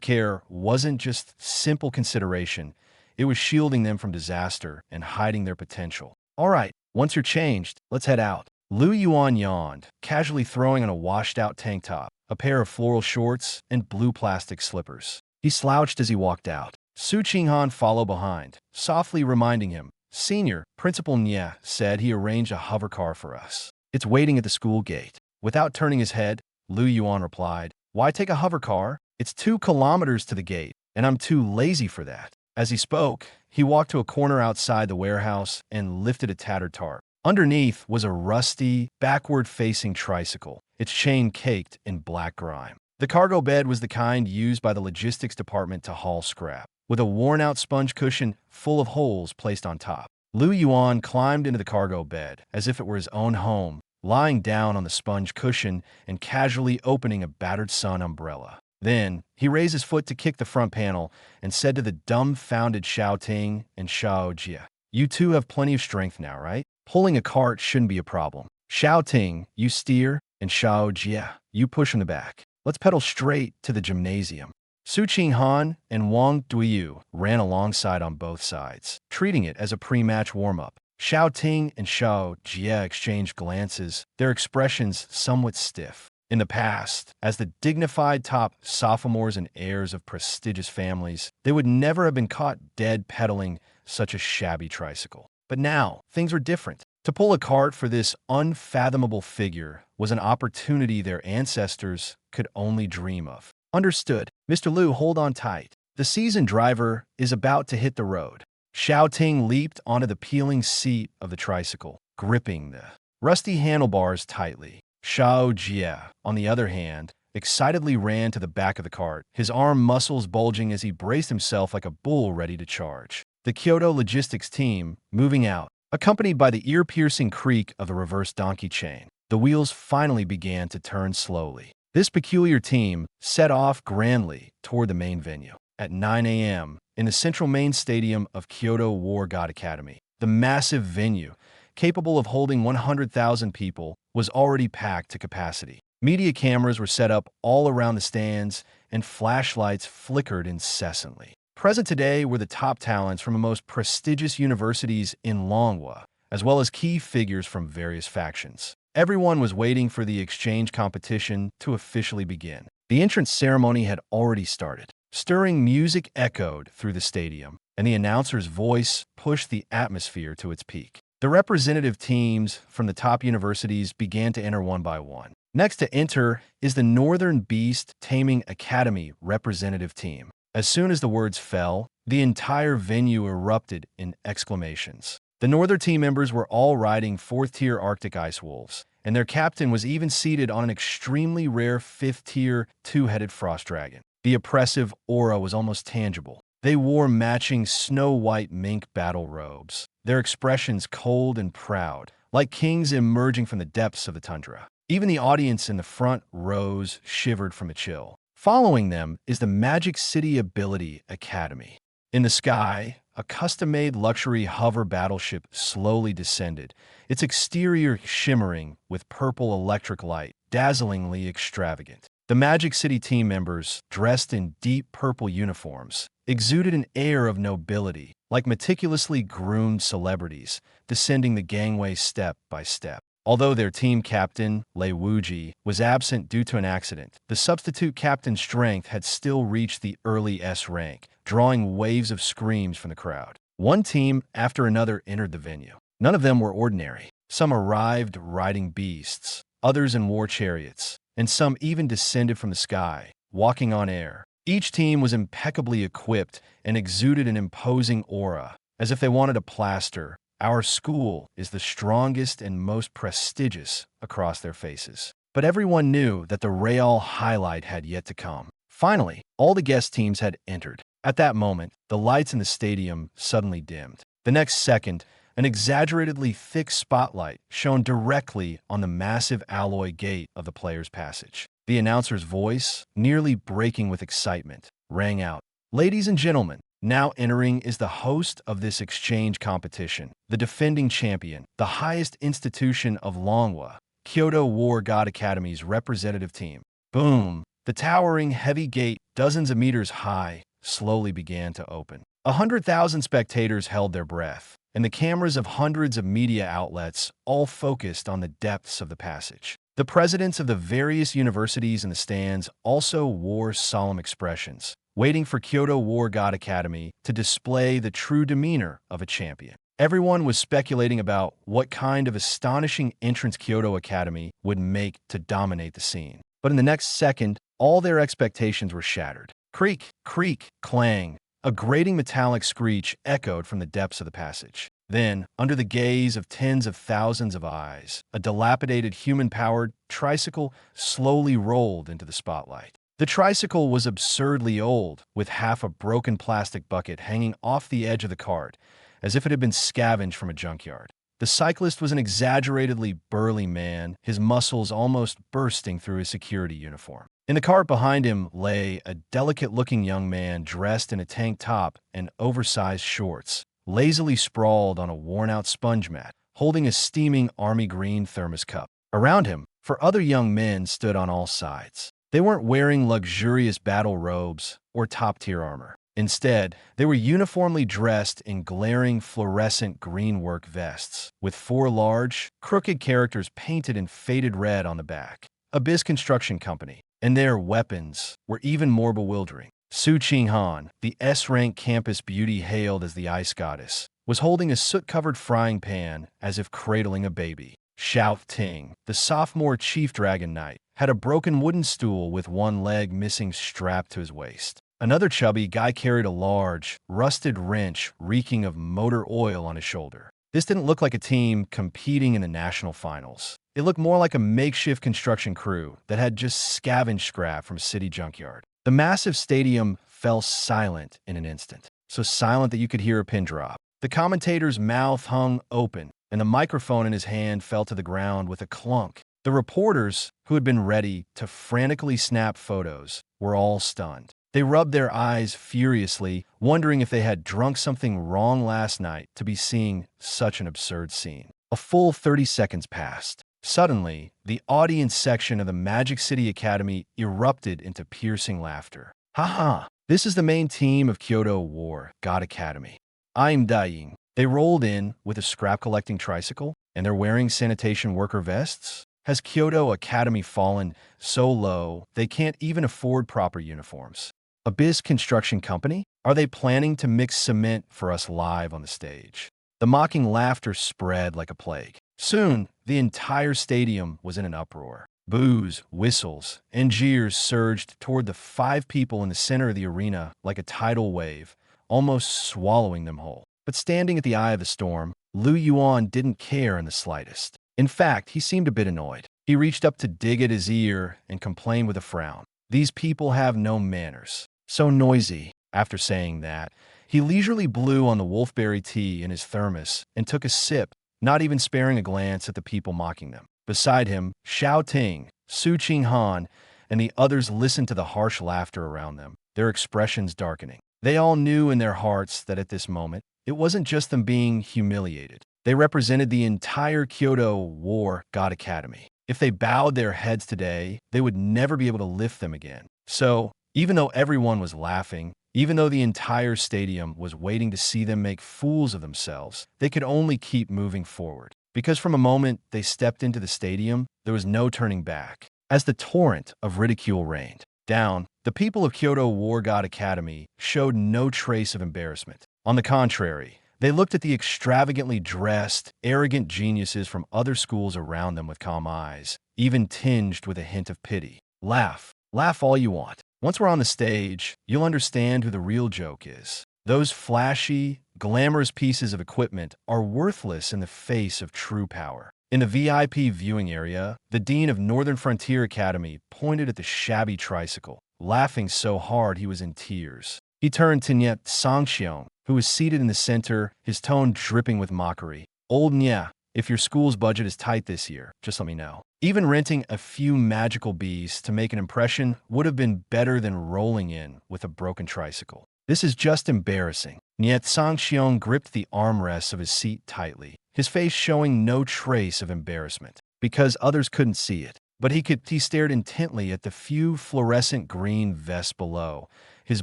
care wasn't just simple consideration, it was shielding them from disaster and hiding their potential. "All right, once you're changed, let's head out." Lu Yuan yawned, casually throwing on a washed-out tank top, a pair of floral shorts, and blue plastic slippers. He slouched as he walked out. Su Qinghan followed behind, softly reminding him. "Senior, Principal Nye said he arranged a hover car for us. It's waiting at the school gate." Without turning his head, Lu Yuan replied, "Why take a hover car? It's 2 kilometers to the gate, and I'm too lazy for that." As he spoke, he walked to a corner outside the warehouse and lifted a tattered tarp. Underneath was a rusty, backward-facing tricycle, its chain caked in black grime. The cargo bed was the kind used by the logistics department to haul scrap, with a worn-out sponge cushion full of holes placed on top. Yuan climbed into the cargo bed as if it were his own home, lying down on the sponge cushion and casually opening a battered sun umbrella. Then, he raised his foot to kick the front panel and said to the dumbfounded Xiaoting and Xiaojia, "You two have plenty of strength now, right? Pulling a cart shouldn't be a problem. Xiaoting, you steer, and Xiaojia, you push in the back. Let's pedal straight to the gymnasium." Su Qinghan and Wang Duiyu ran alongside on both sides, treating it as a pre-match warm-up. Xiaoting and Xiaojia exchanged glances, their expressions somewhat stiff. In the past, as the dignified top sophomores and heirs of prestigious families, they would never have been caught dead pedaling such a shabby tricycle. But now, things were different. To pull a cart for this unfathomable figure was an opportunity their ancestors could only dream of. "Understood. Mr. Liu, hold on tight. The seasoned driver is about to hit the road." Xiaoting leaped onto the peeling seat of the tricycle, gripping the rusty handlebars tightly. Xiaojia, on the other hand, excitedly ran to the back of the cart, his arm muscles bulging as he braced himself like a bull ready to charge. The Kyoto logistics team, moving out, accompanied by the ear-piercing creak of the reverse donkey chain, the wheels finally began to turn slowly. This peculiar team set off grandly toward the main venue. At 9 a.m., in the central main stadium of Kyoto War God Academy, the massive venue, capable of holding 100,000 people, was already packed to capacity. Media cameras were set up all around the stands, and flashlights flickered incessantly. Present today were the top talents from the most prestigious universities in Longwa, as well as key figures from various factions. Everyone was waiting for the exchange competition to officially begin. The entrance ceremony had already started. Stirring music echoed through the stadium, and the announcer's voice pushed the atmosphere to its peak. The representative teams from the top universities began to enter one by one. Next to enter is the Northern Beast Taming Academy representative team. As soon as the words fell, the entire venue erupted in exclamations. The Northern team members were all riding 4th-tier Arctic ice wolves, and their captain was even seated on an extremely rare 5th-tier two-headed frost dragon. The oppressive aura was almost tangible. They wore matching snow-white mink battle robes, their expressions cold and proud, like kings emerging from the depths of the tundra. Even the audience in the front rows shivered from a chill. Following them is the Magic City Ability Academy. In the sky, a custom-made luxury hover battleship slowly descended, its exterior shimmering with purple electric light, dazzlingly extravagant. The Magic City team members, dressed in deep purple uniforms, exuded an air of nobility, like meticulously groomed celebrities, descending the gangway step by step. Although their team captain, Lei Wuji, was absent due to an accident, the substitute captain's strength had still reached the early S rank, drawing waves of screams from the crowd. One team after another entered the venue. None of them were ordinary. Some arrived riding beasts, others in war chariots, and some even descended from the sky, walking on air. Each team was impeccably equipped and exuded an imposing aura, as if they wanted to plaster, "Our school is the strongest and most prestigious," across their faces. But everyone knew that the real highlight had yet to come. Finally, all the guest teams had entered. At that moment, the lights in the stadium suddenly dimmed. The next second, an exaggeratedly thick spotlight shone directly on the massive alloy gate of the player's passage. The announcer's voice, nearly breaking with excitement, rang out, "Ladies and gentlemen, now entering is the host of this exchange competition, the defending champion, the highest institution of Longwa, Kyoto War God Academy's representative team." Boom! The towering heavy gate, dozens of meters high, slowly began to open. 100,000 spectators held their breath, and the cameras of hundreds of media outlets all focused on the depths of the passage. The presidents of the various universities in the stands also wore solemn expressions, waiting for Kyoto War God Academy to display the true demeanor of a champion. Everyone was speculating about what kind of astonishing entrance Kyoto Academy would make to dominate the scene. But in the next second, all their expectations were shattered. Creak, creak, clang. A grating metallic screech echoed from the depths of the passage. Then, under the gaze of tens of thousands of eyes, a dilapidated human-powered tricycle slowly rolled into the spotlight. The tricycle was absurdly old, with half a broken plastic bucket hanging off the edge of the cart, as if it had been scavenged from a junkyard. The cyclist was an exaggeratedly burly man, his muscles almost bursting through his security uniform. In the cart behind him lay a delicate-looking young man dressed in a tank top and oversized shorts, lazily sprawled on a worn-out sponge mat, holding a steaming army green thermos cup. Around him, four other young men stood on all sides. They weren't wearing luxurious battle robes or top-tier armor. Instead, they were uniformly dressed in glaring fluorescent green work vests, with four large, crooked characters painted in faded red on the back. Abyss Construction Company. And their weapons were even more bewildering. Su Qinghan, the S-rank campus beauty hailed as the ice goddess, was holding a soot-covered frying pan as if cradling a baby. Xiao Ting, the sophomore chief dragon knight, had a broken wooden stool with one leg missing strapped to his waist. Another chubby guy carried a large, rusted wrench reeking of motor oil on his shoulder. This didn't look like a team competing in the national finals. It looked more like a makeshift construction crew that had just scavenged scrap from a city junkyard. The massive stadium fell silent in an instant, so silent that you could hear a pin drop. The commentator's mouth hung open, and the microphone in his hand fell to the ground with a clunk. The reporters, who had been ready to frantically snap photos, were all stunned. They rubbed their eyes furiously, wondering if they had drunk something wrong last night to be seeing such an absurd scene. A full 30 seconds passed. Suddenly, the audience section of the Magic City Academy erupted into piercing laughter. Ha! This is the main team of Kyoto War God Academy. I'm dying. They rolled in with a scrap-collecting tricycle, and they're wearing sanitation worker vests? Has Kyoto Academy fallen so low they can't even afford proper uniforms? Abyss Construction Company? Are they planning to mix cement for us live on the stage? The mocking laughter spread like a plague. Soon, the entire stadium was in an uproar. Boos, whistles, and jeers surged toward the 5 people in the center of the arena like a tidal wave, almost swallowing them whole. But standing at the eye of the storm, Yuan didn't care in the slightest. In fact, he seemed a bit annoyed. He reached up to dig at his ear and complained with a frown. These people have no manners. So noisy. After saying that, he leisurely blew on the wolfberry tea in his thermos and took a sip, not even sparing a glance at the people mocking them. Beside him, Xiao Ting, Su Qinghan, and the others listened to the harsh laughter around them, their expressions darkening. They all knew in their hearts that at this moment, it wasn't just them being humiliated. They represented the entire Kyoto War God Academy. If they bowed their heads today, they would never be able to lift them again. So, even though everyone was laughing, even though the entire stadium was waiting to see them make fools of themselves, they could only keep moving forward. Because from a moment they stepped into the stadium, there was no turning back. As the torrent of ridicule rained down, the people of Kyoto War God Academy showed no trace of embarrassment. On the contrary, they looked at the extravagantly dressed, arrogant geniuses from other schools around them with calm eyes, even tinged with a hint of pity. Laugh. Laugh all you want. Once we're on the stage, you'll understand who the real joke is. Those flashy, glamorous pieces of equipment are worthless in the face of true power. In the VIP viewing area, the dean of Northern Frontier Academy pointed at the shabby tricycle, laughing so hard he was in tears. He turned to Nye Sangxiong, who was seated in the center, his tone dripping with mockery. Old Nye, if your school's budget is tight this year, just let me know. Even renting a few magical bees to make an impression would have been better than rolling in with a broken tricycle. This is just embarrassing. Nye Sangxiong gripped the armrests of his seat tightly, his face showing no trace of embarrassment, because others couldn't see it. But he stared intently at the few fluorescent green vests below, his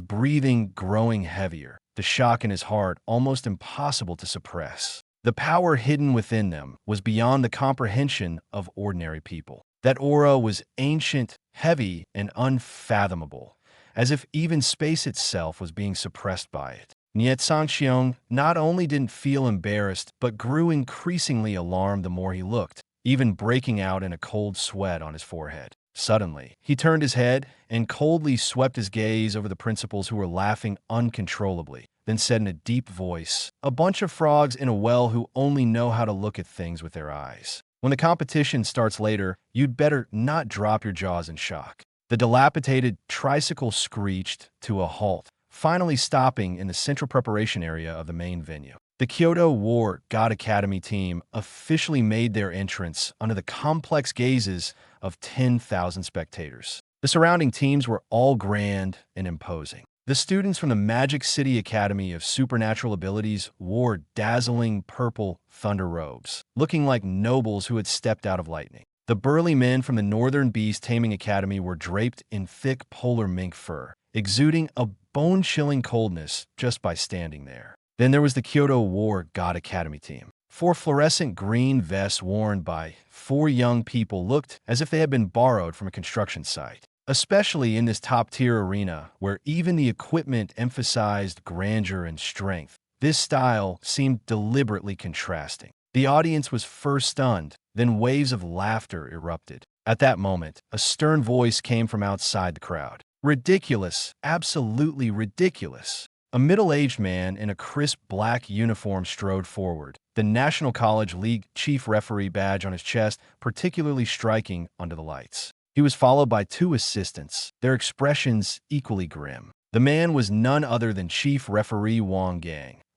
breathing growing heavier, the shock in his heart almost impossible to suppress. The power hidden within them was beyond the comprehension of ordinary people. That aura was ancient, heavy, and unfathomable, as if even space itself was being suppressed by it. Nye Sangxiong not only didn't feel embarrassed, but grew increasingly alarmed the more he looked, even breaking out in a cold sweat on his forehead. Suddenly, he turned his head and coldly swept his gaze over the principals who were laughing uncontrollably, then said in a deep voice, "A bunch of frogs in a well who only know how to look at things with their eyes. When the competition starts later, you'd better not drop your jaws in shock." The dilapidated tricycle screeched to a halt, finally stopping in the central preparation area of the main venue. The Kyoto War God Academy team officially made their entrance under the complex gazes of 10,000 spectators. The surrounding teams were all grand and imposing. The students from the Magic City Academy of Supernatural Abilities wore dazzling purple thunder robes, looking like nobles who had stepped out of lightning. The burly men from the Northern Beast Taming Academy were draped in thick polar mink fur, exuding a bone-chilling coldness just by standing there. Then there was the Kyoto War God Academy team. 4 fluorescent green vests worn by 4 young people looked as if they had been borrowed from a construction site, especially in this top-tier arena where even the equipment emphasized grandeur and strength. This style seemed deliberately contrasting. The audience was first stunned, then waves of laughter erupted. At that moment, a stern voice came from outside the crowd. "Ridiculous, absolutely ridiculous." A middle-aged man in a crisp black uniform strode forward, the National College League chief referee badge on his chest particularly striking under the lights. He was followed by 2 assistants, their expressions equally grim. The man was none other than Chief Referee Yuan,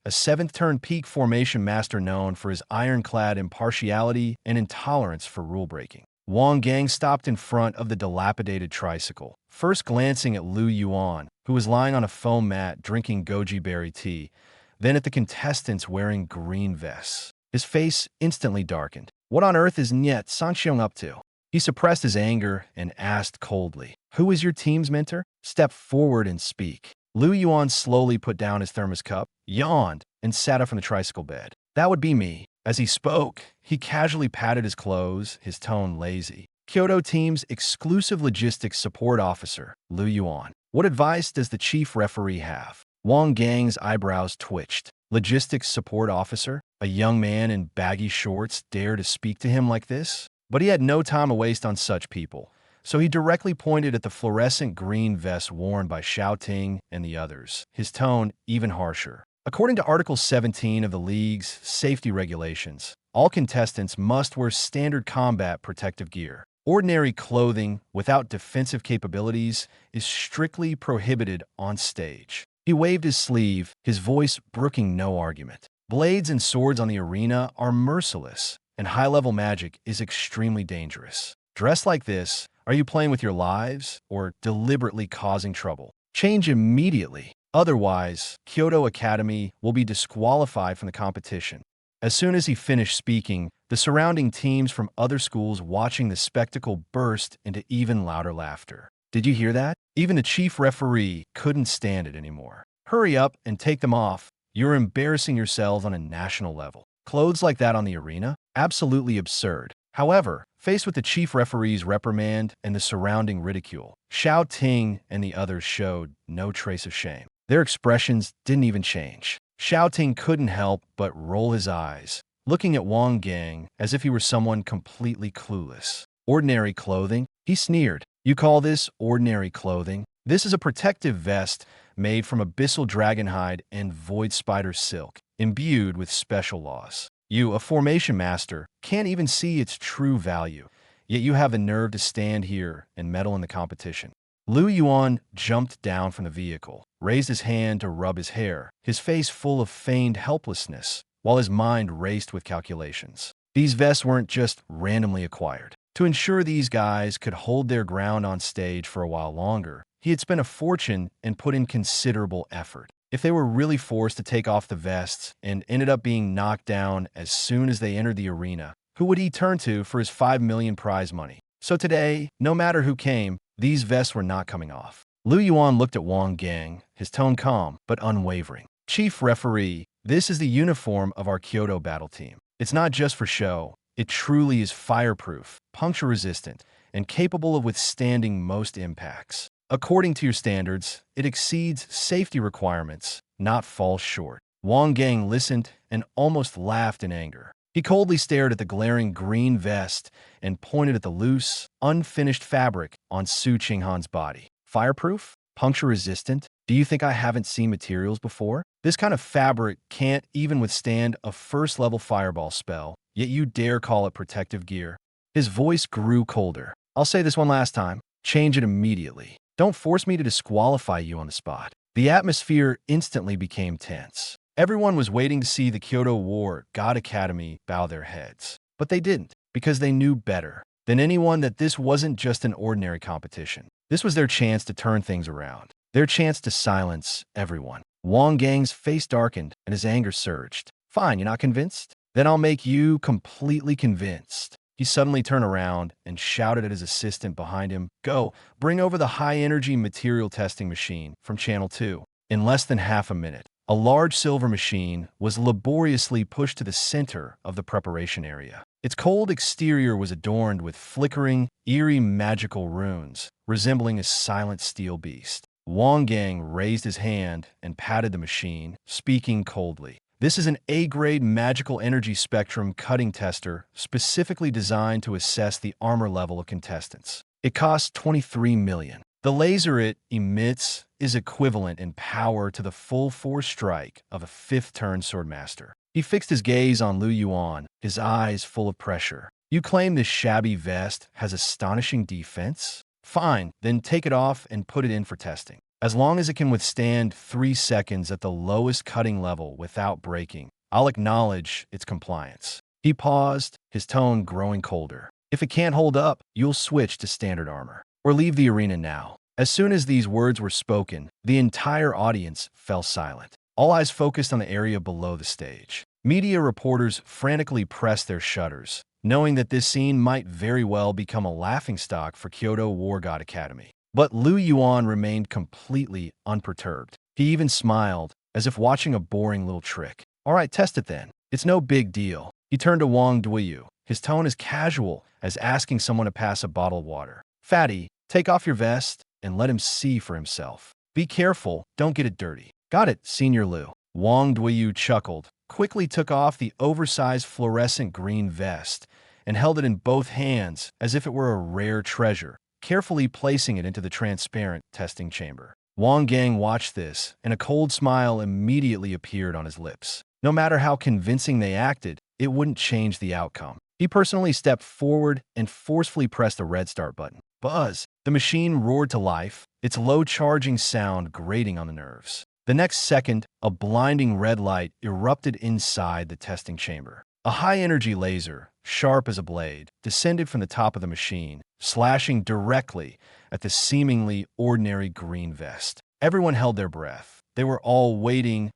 a 7th-turn peak formation master known for his ironclad impartiality and intolerance for rule-breaking. Yuan stopped in front of the dilapidated tricycle, first glancing at Lu Yuan, who was lying on a foam mat drinking goji berry tea, then at the contestants wearing green vests. His face instantly darkened. What on earth is Niet Sangxiong up to? He suppressed his anger and asked coldly, "Who is your team's mentor? Step forward and speak." Lu Yuan slowly put down his thermos cup, yawned, and sat up from the tricycle bed. "That would be me." As he spoke, he casually patted his clothes, his tone lazy. "Kyoto team's exclusive logistics support officer, Lu Yuan. What advice does the chief referee have?" Yuan's eyebrows twitched. Logistics support officer? A young man in baggy shorts dare to speak to him like this? But he had no time to waste on such people, so he directly pointed at the fluorescent green vest worn by Xiao Ting and the others, his tone even harsher. According to Article 17 of the League's safety regulations, all contestants must wear standard combat protective gear. Ordinary clothing without defensive capabilities is strictly prohibited on stage. He waved his sleeve, his voice brooking no argument. Blades and swords on the arena are merciless, and high-level magic is extremely dangerous. Dressed like this, are you playing with your lives or deliberately causing trouble? Change immediately. Otherwise, Kyoto Academy will be disqualified from the competition. As soon as he finished speaking, the surrounding teams from other schools watching the spectacle burst into even louder laughter. Did you hear that? Even the chief referee couldn't stand it anymore. Hurry up and take them off. You're embarrassing yourselves on a national level. Clothes like that on the arena? Absolutely absurd. However, faced with the chief referee's reprimand and the surrounding ridicule, Xiao Ting and the others showed no trace of shame. Their expressions didn't even change. Xiao Ting couldn't help but roll his eyes, looking at Yuan as if he were someone completely clueless. Ordinary clothing? He sneered. You call this ordinary clothing? This is a protective vest made from abyssal dragonhide and void spider silk, imbued with special laws. You, a formation master, can't even see its true value, yet you have the nerve to stand here and meddle in the competition. Lu Yuan jumped down from the vehicle, raised his hand to rub his hair, his face full of feigned helplessness, while his mind raced with calculations. These vests weren't just randomly acquired. To ensure these guys could hold their ground on stage for a while longer, he had spent a fortune and put in considerable effort. If they were really forced to take off the vests and ended up being knocked down as soon as they entered the arena, who would he turn to for his 5 million prize money? So today, no matter who came, these vests were not coming off. Lu Yuan looked at Yuan, his tone calm but unwavering. Chief referee, this is the uniform of our Kyoto battle team. It's not just for show. It truly is fireproof, puncture-resistant, and capable of withstanding most impacts. According to your standards, it exceeds safety requirements, not falls short. Yuan listened and almost laughed in anger. He coldly stared at the glaring green vest and pointed at the loose, unfinished fabric on Su Qinghan's body. Fireproof? Puncture-resistant? Do you think I haven't seen materials before? This kind of fabric can't even withstand a first-level fireball spell, yet you dare call it protective gear. His voice grew colder. I'll say this one last time. Change it immediately. Don't force me to disqualify you on the spot. The atmosphere instantly became tense. Everyone was waiting to see the Kyoto War God Academy bow their heads. But they didn't, because they knew better than anyone that this wasn't just an ordinary competition. This was their chance to turn things around, their chance to silence everyone. Wang Gang's face darkened and his anger surged. Fine, you're not convinced? Then I'll make you completely convinced. He suddenly turned around and shouted at his assistant behind him, "Go, bring over the high-energy material testing machine from Channel 2. In less than half a minute, a large silver machine was laboriously pushed to the center of the preparation area. Its cold exterior was adorned with flickering, eerie magical runes, resembling a silent steel beast. Wang Gang raised his hand and patted the machine, speaking coldly. This is an A-grade magical energy spectrum cutting tester specifically designed to assess the armor level of contestants. It costs 23 million. The laser it emits is equivalent in power to the full force strike of a fifth-turn swordmaster. He fixed his gaze on Yuan, his eyes full of pressure. You claim this shabby vest has astonishing defense? Fine, then take it off and put it in for testing. As long as it can withstand 3 seconds at the lowest cutting level without breaking, I'll acknowledge its compliance. He paused, his tone growing colder. If it can't hold up, you'll switch to standard armor. Or leave the arena now. As soon as these words were spoken, the entire audience fell silent. All eyes focused on the area below the stage. Media reporters frantically pressed their shutters, knowing that this scene might very well become a laughingstock for Kyoto War God Academy. But Yuan remained completely unperturbed. He even smiled, as if watching a boring little trick. All right, test it then. It's no big deal. He turned to Wang Duyu. His tone as casual as asking someone to pass a bottle of water. Fatty, take off your vest and let him see for himself. Be careful, don't get it dirty. Got it, Senior Liu. Wang Duyu chuckled, quickly took off the oversized fluorescent green vest, and held it in both hands as if it were a rare treasure, carefully placing it into the transparent testing chamber. Wang Gang watched this, and a cold smile immediately appeared on his lips. No matter how convincing they acted, it wouldn't change the outcome. He personally stepped forward and forcefully pressed the red start button. Buzz! The machine roared to life, its low-charging sound grating on the nerves. The next second, a blinding red light erupted inside the testing chamber. A high-energy laser, sharp as a blade, descended from the top of the machine, slashing directly at the seemingly ordinary green vest. Everyone held their breath. They were all waiting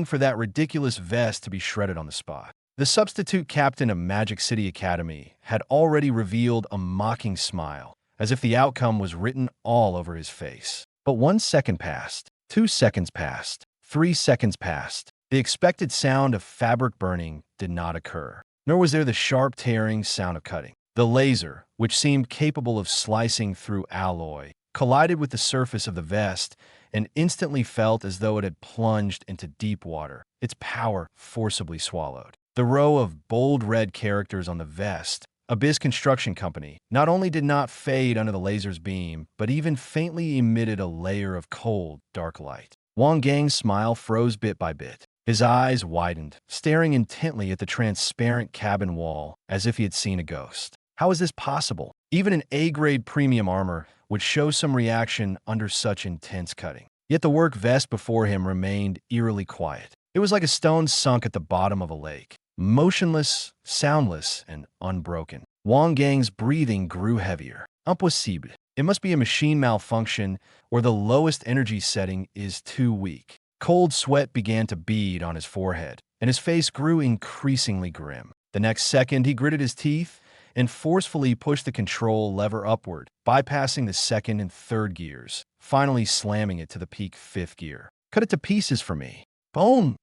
for that ridiculous vest to be shredded on the spot. The substitute captain of Magic City Academy had already revealed a mocking smile, as if the outcome was written all over his face. But 1 second passed, 2 seconds passed, 3 seconds passed. The expected sound of fabric burning did not occur, nor was there the sharp tearing sound of cutting. The laser, which seemed capable of slicing through alloy, collided with the surface of the vest and instantly felt as though it had plunged into deep water, its power forcibly swallowed. The row of bold red characters on the vest, Abyss Construction Company, not only did not fade under the laser's beam, but even faintly emitted a layer of cold, dark light. Wang Gang's smile froze bit by bit. His eyes widened, staring intently at the transparent cabin wall as if he had seen a ghost. How is this possible? Even an A-grade premium armor would show some reaction under such intense cutting. Yet the work vest before him remained eerily quiet. It was like a stone sunk at the bottom of a lake, motionless, soundless, and unbroken. Wang Gang's breathing grew heavier. Impossible. It must be a machine malfunction, or the lowest energy setting is too weak. Cold sweat began to bead on his forehead, and his face grew increasingly grim. The next second, he gritted his teeth and forcefully pushed the control lever upward, bypassing the second and third gears, finally slamming it to the peak fifth gear. Cut it to pieces for me. Boom!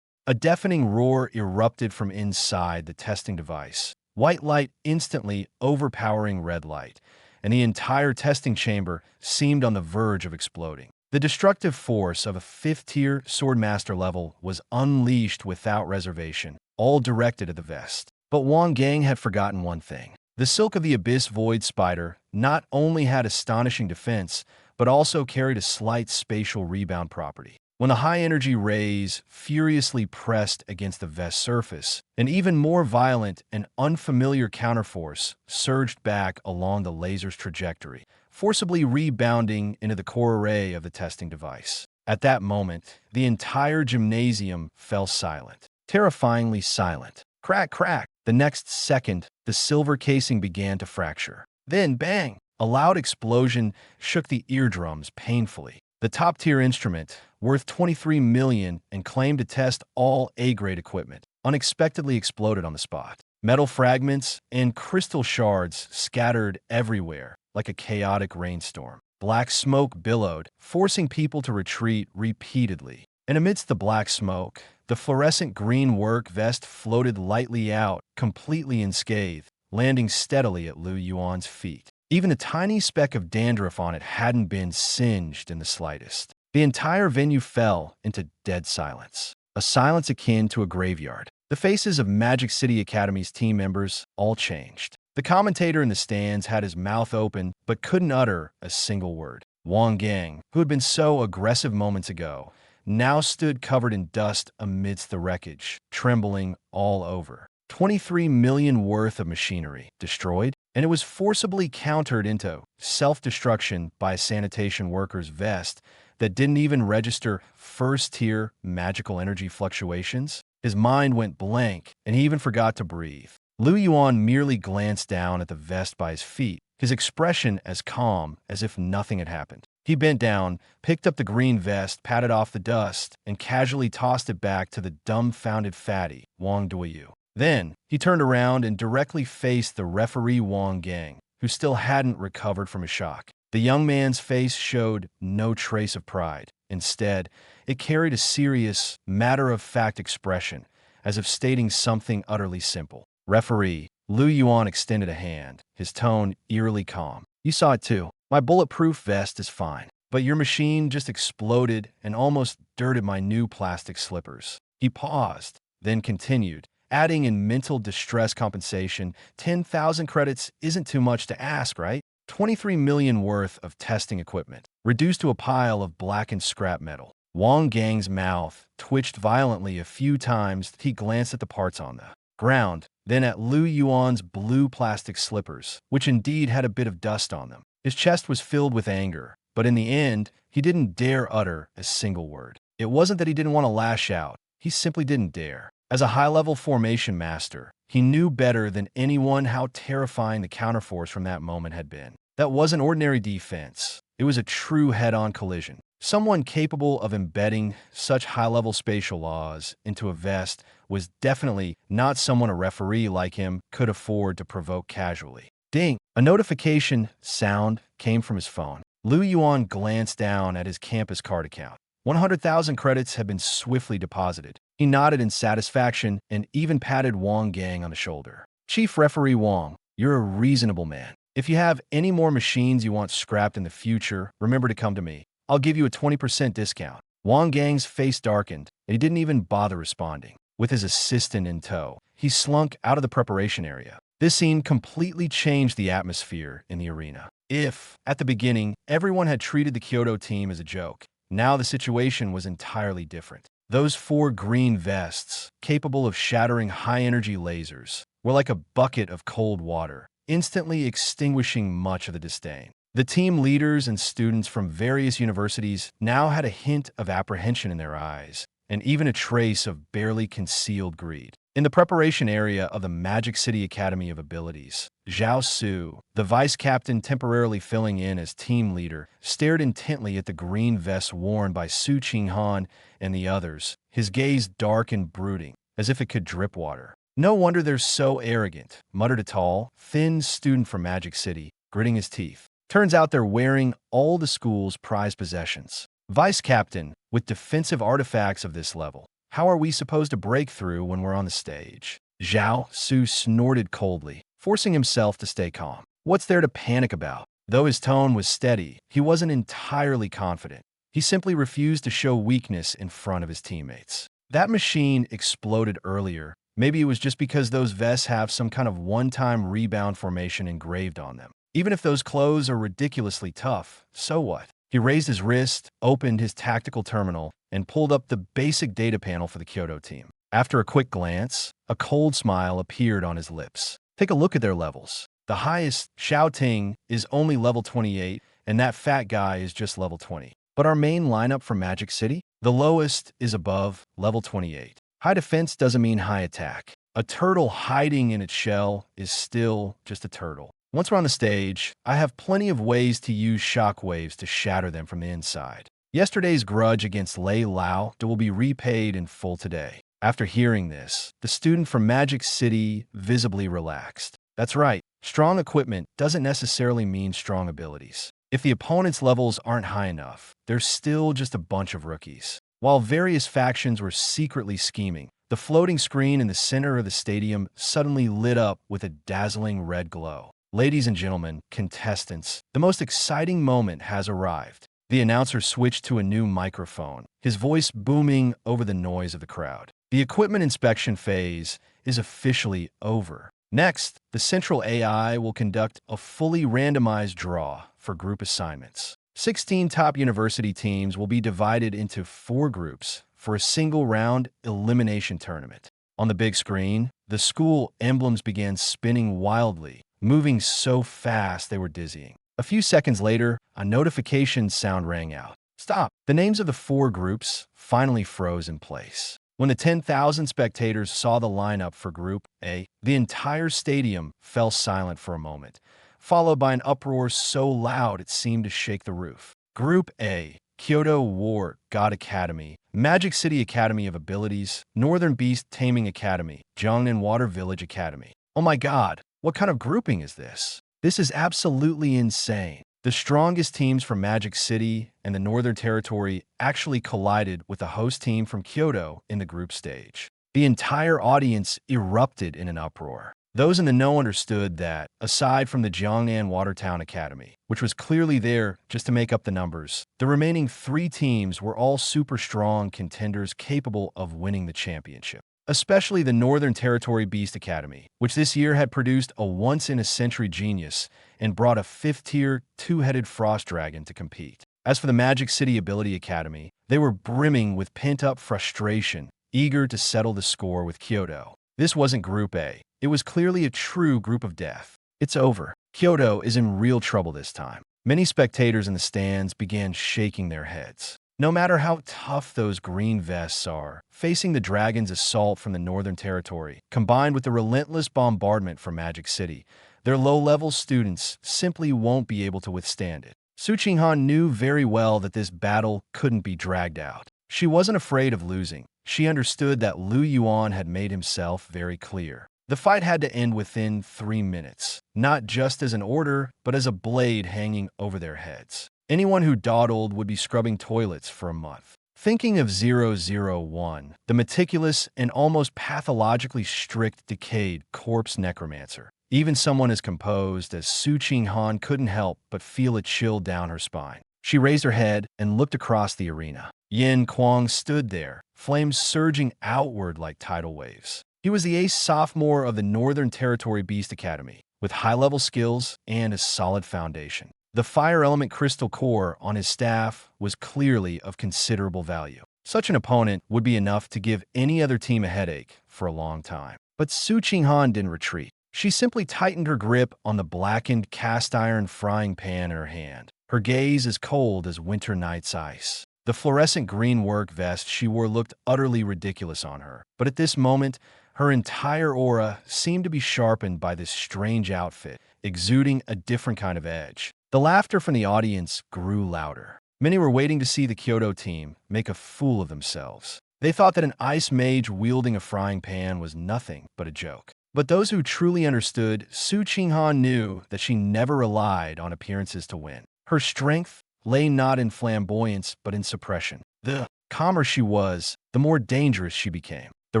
A deafening roar erupted from inside the testing device. White light instantly overpowering red light, and the entire testing chamber seemed on the verge of exploding. The destructive force of a fifth-tier Swordmaster level was unleashed without reservation, all directed at the vest. But Wang Gang had forgotten one thing. The Silk of the Abyss Void Spider not only had astonishing defense, but also carried a slight spatial rebound property. When the high-energy rays furiously pressed against the vest surface, an even more violent and unfamiliar counterforce surged back along the laser's trajectory, forcibly rebounding into the core array of the testing device. At that moment, the entire gymnasium fell silent. Terrifyingly silent. Crack, crack. The next second, the silver casing began to fracture. Then, bang! A loud explosion shook the eardrums painfully. The top-tier instrument, worth $23 million and claimed to test all A-grade equipment, unexpectedly exploded on the spot. Metal fragments and crystal shards scattered everywhere like a chaotic rainstorm. Black smoke billowed, forcing people to retreat repeatedly. And amidst the black smoke, the fluorescent green work vest floated lightly out, completely unscathed, landing steadily at Yuan's feet. Even a tiny speck of dandruff on it hadn't been singed in the slightest. The entire venue fell into dead silence, a silence akin to a graveyard. The faces of Magic City Academy's team members all changed. The commentator in the stands had his mouth open but couldn't utter a single word. Wang Gang, who had been so aggressive moments ago, now stood covered in dust amidst the wreckage, trembling all over. 23 million worth of machinery destroyed, and it was forcibly countered into self-destruction by a sanitation worker's vest that didn't even register first-tier magical energy fluctuations. His mind went blank, and he even forgot to breathe. Yuan merely glanced down at the vest by his feet, his expression as calm as if nothing had happened. He bent down, picked up the green vest, patted off the dust, and casually tossed it back to the dumbfounded fatty, Wang Duoyu. Then, he turned around and directly faced the referee Wang Gang, who still hadn't recovered from his shock. The young man's face showed no trace of pride. Instead, it carried a serious, matter-of-fact expression, as if stating something utterly simple. Referee, Yuan extended a hand, his tone eerily calm. You saw it too. My bulletproof vest is fine, but your machine just exploded and almost dirted my new plastic slippers. He paused, then continued, adding in mental distress compensation, 10,000 credits isn't too much to ask, right? 23 million worth of testing equipment, reduced to a pile of blackened scrap metal. Wang Gang's mouth twitched violently a few times. He glanced at the parts on the ground, then at Yuan's blue plastic slippers, which indeed had a bit of dust on them. His chest was filled with anger, but in the end, he didn't dare utter a single word. It wasn't that he didn't want to lash out, he simply didn't dare. As a high-level formation master, he knew better than anyone how terrifying the counterforce from that moment had been. That wasn't ordinary defense. It was a true head-on collision. Someone capable of embedding such high-level spatial laws into a vest was definitely not someone a referee like him could afford to provoke casually. Ding! A notification sound came from his phone. Yuan glanced down at his campus card account. 100,000 credits had been swiftly deposited. He nodded in satisfaction and even patted Wang Gang on the shoulder. Chief Referee Wang, you're a reasonable man. If you have any more machines you want scrapped in the future, remember to come to me. I'll give you a 20% discount. Wang Gang's face darkened, and he didn't even bother responding. With his assistant in tow, he slunk out of the preparation area. This scene completely changed the atmosphere in the arena. If, at the beginning, everyone had treated the Kyoto team as a joke, now the situation was entirely different. Those 4 green vests, capable of shattering high-energy lasers, were like a bucket of cold water, instantly extinguishing much of the disdain. The team leaders and students from various universities now had a hint of apprehension in their eyes, and even a trace of barely concealed greed. In the preparation area of the Magic City Academy of Abilities, Zhao Su, the vice captain temporarily filling in as team leader, stared intently at the green vests worn by Su Qinghan and the others, his gaze dark and brooding, as if it could drip water. No wonder they're so arrogant, muttered a tall, thin student from Magic City, gritting his teeth. Turns out they're wearing all the school's prized possessions. Vice captain, with defensive artifacts of this level, how are we supposed to break through when we're on the stage? Zhao Su snorted coldly, forcing himself to stay calm. What's there to panic about? Though his tone was steady, he wasn't entirely confident. He simply refused to show weakness in front of his teammates. That machine exploded earlier. Maybe it was just because those vests have some kind of one-time rebound formation engraved on them. Even if those clothes are ridiculously tough, so what? He raised his wrist, opened his tactical terminal, and pulled up the basic data panel for the Kyoto team. After a quick glance, a cold smile appeared on his lips. Take a look at their levels. The highest, Xiao Ting, is only level 28, and that fat guy is just level 20. But our main lineup for Magic City? The lowest is above level 28. High defense doesn't mean high attack. A turtle hiding in its shell is still just a turtle. Once we're on the stage, I have plenty of ways to use shockwaves to shatter them from the inside. Yesterday's grudge against Lei Lao will be repaid in full today. After hearing this, the student from Magic City visibly relaxed. That's right, strong equipment doesn't necessarily mean strong abilities. If the opponent's levels aren't high enough, they're still just a bunch of rookies. While various factions were secretly scheming, the floating screen in the center of the stadium suddenly lit up with a dazzling red glow. Ladies and gentlemen, contestants, the most exciting moment has arrived. The announcer switched to a new microphone, his voice booming over the noise of the crowd. The equipment inspection phase is officially over. Next, the central AI will conduct a fully randomized draw for group assignments. 16 top university teams will be divided into 4 groups for a single-round elimination tournament. On the big screen, the school emblems began spinning wildly, moving so fast they were dizzying. A few seconds later, a notification sound rang out. Stop! The names of the 4 groups finally froze in place. When the 10,000 spectators saw the lineup for Group A, the entire stadium fell silent for a moment, followed by an uproar so loud it seemed to shake the roof. Group A: Kyoto War God Academy, Magic City Academy of Abilities, Northern Beast Taming Academy, Jiangnan Water Village Academy. Oh my god, what kind of grouping is this? This is absolutely insane. The strongest teams from Magic City and the Northern Territory actually collided with the host team from Kyoto in the group stage. The entire audience erupted in an uproar. Those in the know understood that, aside from the Jiangnan Watertown Academy, which was clearly there just to make up the numbers, the remaining 3 teams were all super strong contenders capable of winning the championship. Especially the Northern Territory Beast Academy, which this year had produced a once-in-a-century genius and brought a 5th-tier, 2-headed frost dragon to compete. As for the Magic City Ability Academy, they were brimming with pent-up frustration, eager to settle the score with Kyoto. This wasn't Group A. It was clearly a true group of death. It's over. Kyoto is in real trouble this time. Many spectators in the stands began shaking their heads. No matter how tough those green vests are, facing the Dragon's assault from the Northern Territory, combined with the relentless bombardment from Magic City, their low-level students simply won't be able to withstand it. Su Qinghan knew very well that this battle couldn't be dragged out. She wasn't afraid of losing. She understood that Lu Yuan had made himself very clear. The fight had to end within 3 minutes, not just as an order, but as a blade hanging over their heads. Anyone who dawdled would be scrubbing toilets for a month. Thinking of 001, the meticulous and almost pathologically strict decayed corpse necromancer, even someone as composed as Su Qinghan couldn't help but feel a chill down her spine. She raised her head and looked across the arena. Yin Kuang stood there, flames surging outward like tidal waves. He was the ace sophomore of the Northern Territory Beast Academy, with high-level skills and a solid foundation. The fire element crystal core on his staff was clearly of considerable value. Such an opponent would be enough to give any other team a headache for a long time. But Su Qinghan didn't retreat. She simply tightened her grip on the blackened cast iron frying pan in her hand, her gaze as cold as winter night's ice. The fluorescent green work vest she wore looked utterly ridiculous on her, but at this moment, her entire aura seemed to be sharpened by this strange outfit, exuding a different kind of edge. The laughter from the audience grew louder. Many were waiting to see the Kyoto team make a fool of themselves. They thought that an ice mage wielding a frying pan was nothing but a joke. But those who truly understood, Su Qinghan knew that she never relied on appearances to win. Her strength lay not in flamboyance, but in suppression. The calmer she was, the more dangerous she became. The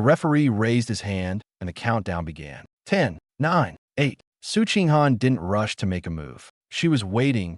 referee raised his hand, and the countdown began. 10, 9, 8. Su Qinghan didn't rush to make a move. She was waiting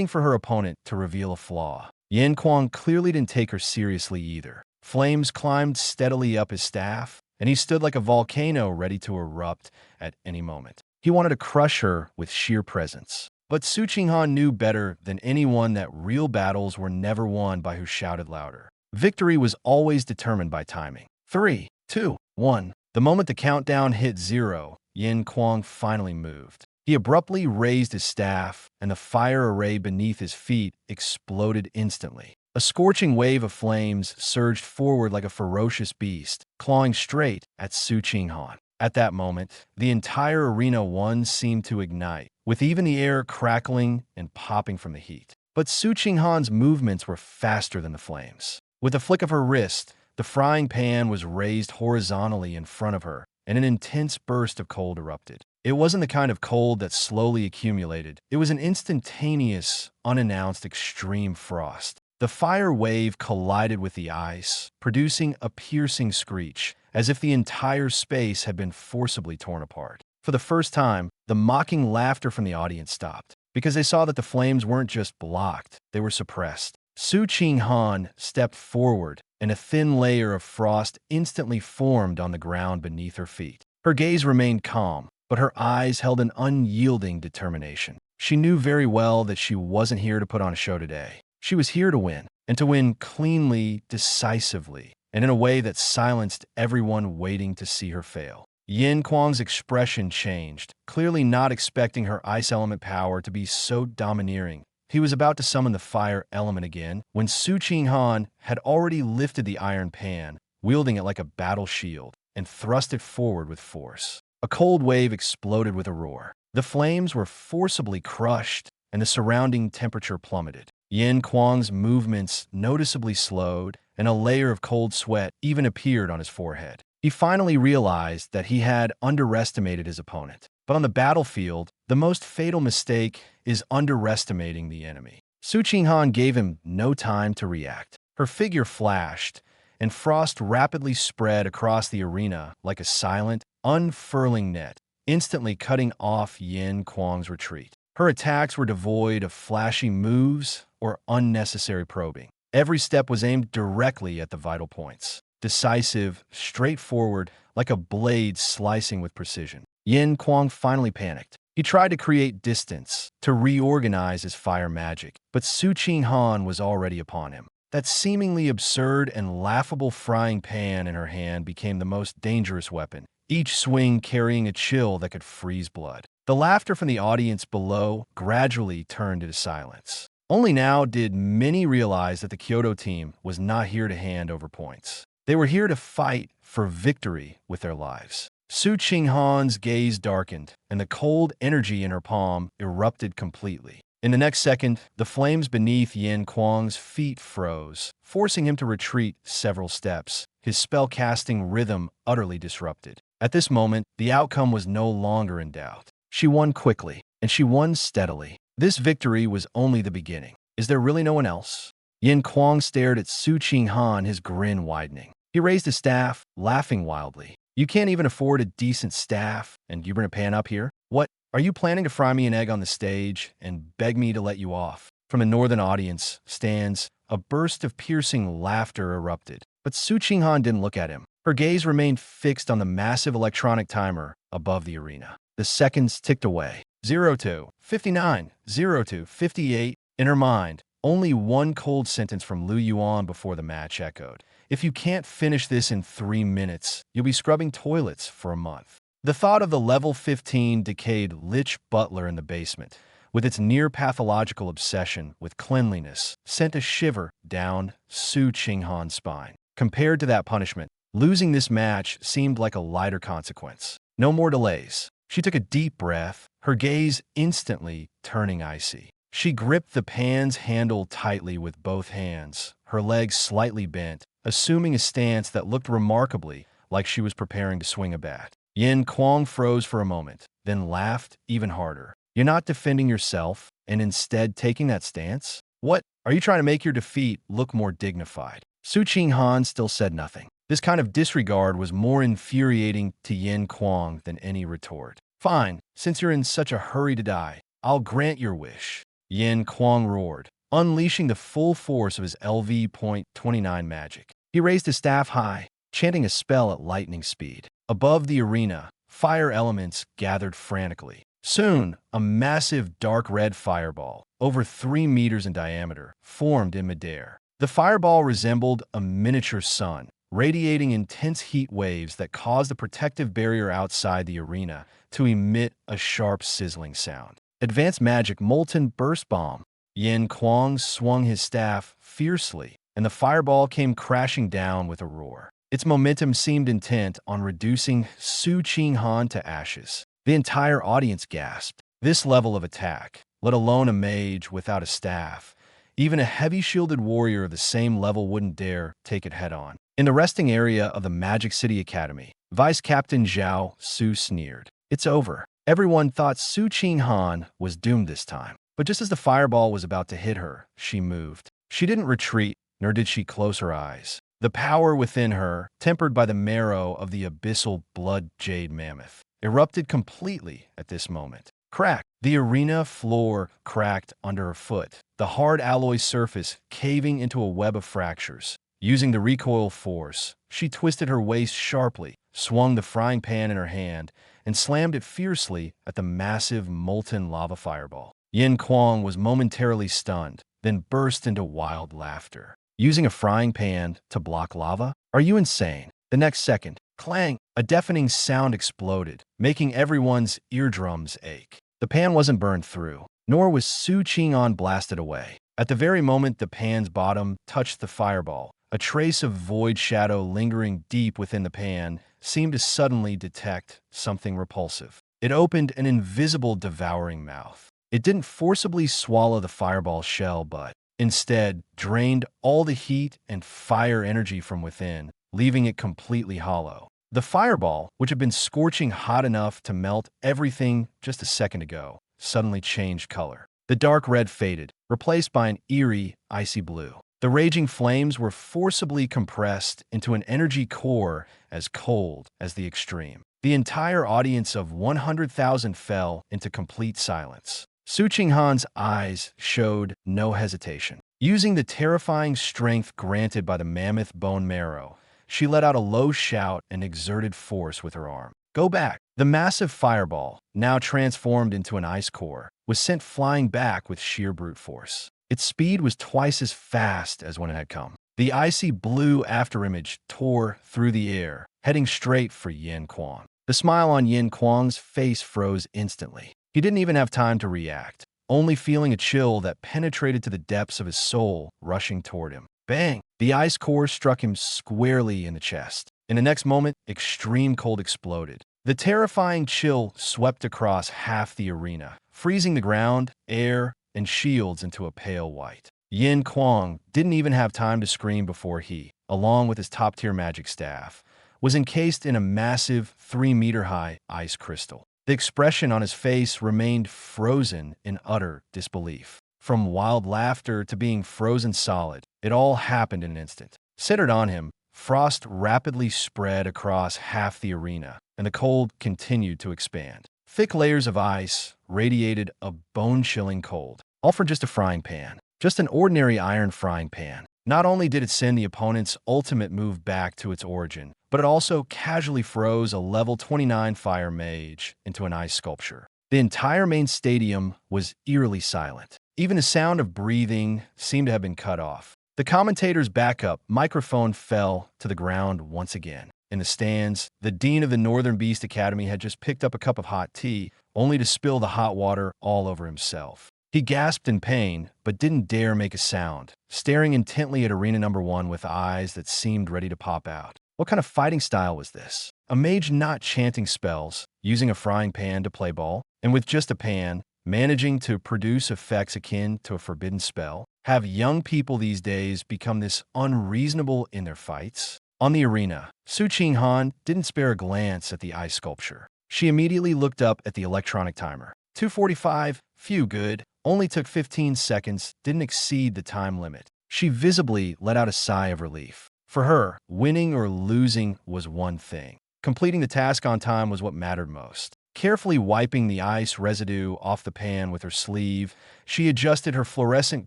for her opponent to reveal a flaw. Yin Kuang clearly didn't take her seriously either. Flames climbed steadily up his staff, and he stood like a volcano ready to erupt at any moment. He wanted to crush her with sheer presence. But Su Qinghan knew better than anyone that real battles were never won by who shouted louder. Victory was always determined by timing. 3, 2, 1. The moment the countdown hit 0, Yin Kuang finally moved. He abruptly raised his staff, and the fire array beneath his feet exploded instantly. A scorching wave of flames surged forward like a ferocious beast, clawing straight at Su Qinghan. At that moment, the entire Arena 1 seemed to ignite, with even the air crackling and popping from the heat. But Su Qinghan's movements were faster than the flames. With a flick of her wrist, the frying pan was raised horizontally in front of her, and an intense burst of cold erupted. It wasn't the kind of cold that slowly accumulated. It was an instantaneous, unannounced extreme frost. The fire wave collided with the ice, producing a piercing screech, as if the entire space had been forcibly torn apart. For the first time, the mocking laughter from the audience stopped, because they saw that the flames weren't just blocked, they were suppressed. Su Qinghan stepped forward, and a thin layer of frost instantly formed on the ground beneath her feet. Her gaze remained calm, but her eyes held an unyielding determination. She knew very well that she wasn't here to put on a show today. She was here to win, and to win cleanly, decisively, and in a way that silenced everyone waiting to see her fail. Yin Kuang's expression changed, clearly not expecting her ice element power to be so domineering. He was about to summon the fire element again when Su Qinghan had already lifted the iron pan, wielding it like a battle shield, and thrust it forward with force. A cold wave exploded with a roar. The flames were forcibly crushed, and the surrounding temperature plummeted. Yin Kuang's movements noticeably slowed, and a layer of cold sweat even appeared on his forehead. He finally realized that he had underestimated his opponent. But on the battlefield, the most fatal mistake is underestimating the enemy. Su Qinghan gave him no time to react. Her figure flashed, and frost rapidly spread across the arena like a silent, unfurling net, instantly cutting off Yin Kuang's retreat. Her attacks were devoid of flashy moves or unnecessary probing. Every step was aimed directly at the vital points. Decisive, straightforward, like a blade slicing with precision. Yin Kuang finally panicked. He tried to create distance, to reorganize his fire magic, but Su Qinghan was already upon him. That seemingly absurd and laughable frying pan in her hand became the most dangerous weapon, each swing carrying a chill that could freeze blood. The laughter from the audience below gradually turned into silence. Only now did many realize that the Kyoto team was not here to hand over points. They were here to fight for victory with their lives. Su Qinghan's gaze darkened, and the cold energy in her palm erupted completely. In the next second, the flames beneath Yin Kuang's feet froze, forcing him to retreat several steps, his spell-casting rhythm utterly disrupted. At this moment, the outcome was no longer in doubt. She won quickly, and she won steadily. This victory was only the beginning. Is there really no one else? Yin Kuang stared at Su Qinghan, his grin widening. He raised his staff, laughing wildly. You can't even afford a decent staff, and you bring a pan up here? What? Are you planning to fry me an egg on the stage and beg me to let you off? From the northern audience stands, a burst of piercing laughter erupted. But Su Qinghan didn't look at him. Her gaze remained fixed on the massive electronic timer above the arena. The seconds ticked away. 02, 59, 02, 58. In her mind, only one cold sentence from Lu Yuan before the match echoed. If you can't finish this in 3 minutes, you'll be scrubbing toilets for a month. The thought of the level 15 decayed lich butler in the basement, with its near-pathological obsession with cleanliness, sent a shiver down Su Qinghan's spine. Compared to that punishment, losing this match seemed like a lighter consequence. No more delays. She took a deep breath, her gaze instantly turning icy. She gripped the pan's handle tightly with both hands, her legs slightly bent, assuming a stance that looked remarkably like she was preparing to swing a bat. Yin Kuang froze for a moment, then laughed even harder. You're not defending yourself, and instead taking that stance? What? Are you trying to make your defeat look more dignified? Su Qinghan still said nothing. This kind of disregard was more infuriating to Yin Kuang than any retort. Fine, since you're in such a hurry to die, I'll grant your wish. Yin Kuang roared, unleashing the full force of his LV.29 magic. He raised his staff high, chanting a spell at lightning speed. Above the arena, fire elements gathered frantically. Soon, a massive dark red fireball, over 3 meters in diameter, formed in midair. The fireball resembled a miniature sun, radiating intense heat waves that caused the protective barrier outside the arena to emit a sharp sizzling sound. Advanced magic molten burst bomb. Yin Kuang swung his staff fiercely, and the fireball came crashing down with a roar. Its momentum seemed intent on reducing Su Qinghan to ashes. The entire audience gasped. This level of attack, let alone a mage without a staff, even a heavy-shielded warrior of the same level wouldn't dare take it head-on. In the resting area of the Magic City Academy, Vice Captain Zhao Su sneered. It's over. Everyone thought Su Qinghan was doomed this time. But just as the fireball was about to hit her, she moved. She didn't retreat, nor did she close her eyes. The power within her, tempered by the marrow of the abyssal blood jade mammoth, erupted completely at this moment. Crack! The arena floor cracked under her foot, the hard alloy surface caving into a web of fractures. Using the recoil force, she twisted her waist sharply, swung the frying pan in her hand, and slammed it fiercely at the massive molten lava fireball. Yin Kuang was momentarily stunned, then burst into wild laughter. Using a frying pan to block lava? Are you insane? The next second, clang! A deafening sound exploded, making everyone's eardrums ache. The pan wasn't burned through, nor was Su Qinghan blasted away. At the very moment the pan's bottom touched the fireball, a trace of void shadow lingering deep within the pan seemed to suddenly detect something repulsive. It opened an invisible devouring mouth. It didn't forcibly swallow the fireball shell, but instead drained all the heat and fire energy from within, leaving it completely hollow. The fireball, which had been scorching hot enough to melt everything just a second ago, suddenly changed color. The dark red faded, replaced by an eerie, icy blue. The raging flames were forcibly compressed into an energy core as cold as the extreme. The entire audience of 100,000 fell into complete silence. Su Qinghan's eyes showed no hesitation. Using the terrifying strength granted by the mammoth bone marrow, she let out a low shout and exerted force with her arm. Go back! The massive fireball, now transformed into an ice core, was sent flying back with sheer brute force. Its speed was twice as fast as when it had come. The icy blue afterimage tore through the air, heading straight for Yin Kuang. The smile on Yin Kuang's face froze instantly. He didn't even have time to react, only feeling a chill that penetrated to the depths of his soul rushing toward him. Bang! The ice core struck him squarely in the chest. In the next moment, extreme cold exploded. The terrifying chill swept across half the arena, freezing the ground, air, and shields into a pale white. Yin Kuang didn't even have time to scream before he, along with his top-tier magic staff, was encased in a massive 3-meter-high ice crystal. The expression on his face remained frozen in utter disbelief. From wild laughter to being frozen solid, it all happened in an instant. Centered on him, frost rapidly spread across half the arena, and the cold continued to expand. Thick layers of ice radiated a bone-chilling cold, all for just a frying pan. Just an ordinary iron frying pan. Not only did it send the opponent's ultimate move back to its origin, but it also casually froze a level 29 fire mage into an ice sculpture. The entire main stadium was eerily silent. Even the sound of breathing seemed to have been cut off. The commentator's backup microphone fell to the ground once again. In the stands, the dean of the Northern Beast Academy had just picked up a cup of hot tea, only to spill the hot water all over himself. He gasped in pain, but didn't dare make a sound, staring intently at Arena Number 1 with eyes that seemed ready to pop out. What kind of fighting style was this? A mage not chanting spells, using a frying pan to play ball, and with just a pan, managing to produce effects akin to a forbidden spell? Have young people these days become this unreasonable in their fights? On the arena, Su Qinghan didn't spare a glance at the ice sculpture. She immediately looked up at the electronic timer. 2:45, phew, good. Only took 15 seconds, didn't exceed the time limit. She visibly let out a sigh of relief. For her, winning or losing was one thing. Completing the task on time was what mattered most. Carefully wiping the ice residue off the pan with her sleeve, she adjusted her fluorescent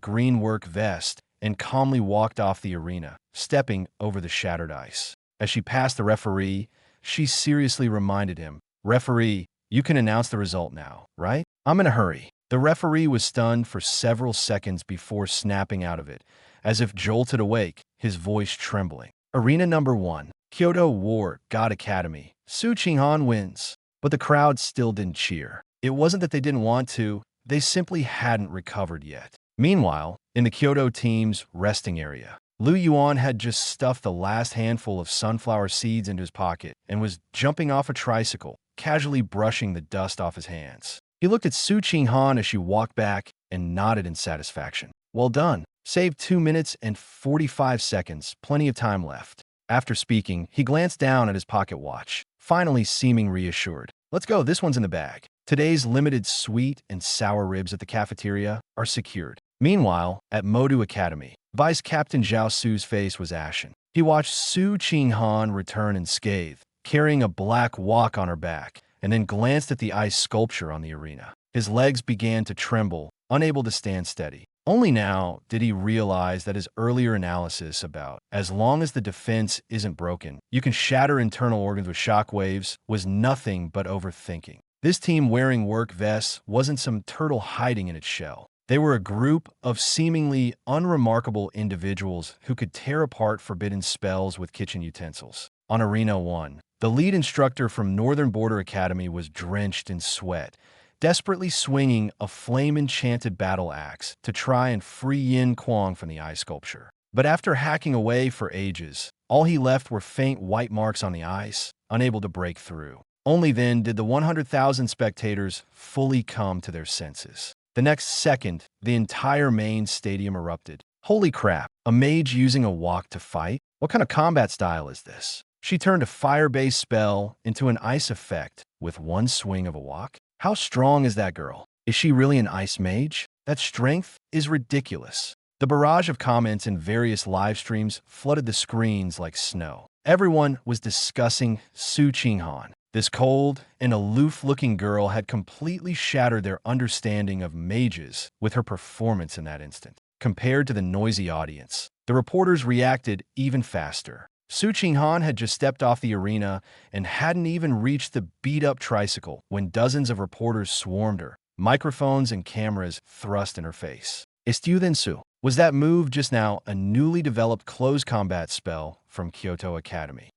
green work vest and calmly walked off the arena, stepping over the shattered ice. As she passed the referee, she seriously reminded him, "Referee, you can announce the result now, right? I'm in a hurry." The referee was stunned for several seconds before snapping out of it, as if jolted awake, his voice trembling. Arena Number 1, Kyoto War God Academy. Su Qinghan wins. But the crowd still didn't cheer. It wasn't that they didn't want to, they simply hadn't recovered yet. Meanwhile, in the Kyoto team's resting area, Yuan had just stuffed the last handful of sunflower seeds into his pocket and was jumping off a tricycle, casually brushing the dust off his hands. He looked at Su Qinghan as she walked back and nodded in satisfaction. Well done. Saved 2 minutes and 45 seconds, plenty of time left. After speaking, he glanced down at his pocket watch, finally seeming reassured. Let's go, this one's in the bag. Today's limited sweet and sour ribs at the cafeteria are secured. Meanwhile, at Modu Academy, Vice Captain Zhao Su's face was ashen. He watched Su Qinghan return unscathed, carrying a black wok on her back, and then glanced at the ice sculpture on the arena. His legs began to tremble, unable to stand steady. Only now did he realize that his earlier analysis about, as long as the defense isn't broken, you can shatter internal organs with shockwaves, was nothing but overthinking. This team wearing work vests wasn't some turtle hiding in its shell. They were a group of seemingly unremarkable individuals who could tear apart forbidden spells with kitchen utensils. On Arena 1, the lead instructor from Northern Border Academy was drenched in sweat, desperately swinging a flame-enchanted battle axe to try and free Yin Kuang from the ice sculpture. But after hacking away for ages, all he left were faint white marks on the ice, unable to break through. Only then did the 100,000 spectators fully come to their senses. The next second, the entire main stadium erupted. Holy crap, a mage using a wok to fight? What kind of combat style is this? She turned a fire-based spell into an ice effect with one swing of a wok? How strong is that girl? Is she really an ice mage? That strength is ridiculous. The barrage of comments in various live streams flooded the screens like snow. Everyone was discussing Su Qinghan. This cold and aloof-looking girl had completely shattered their understanding of mages with her performance in that instant. Compared to the noisy audience, the reporters reacted even faster. Su Qinghan had just stepped off the arena and hadn't even reached the beat-up tricycle when dozens of reporters swarmed her, microphones and cameras thrust in her face. Su, was that move just now a newly developed close combat spell from Kyoto Academy?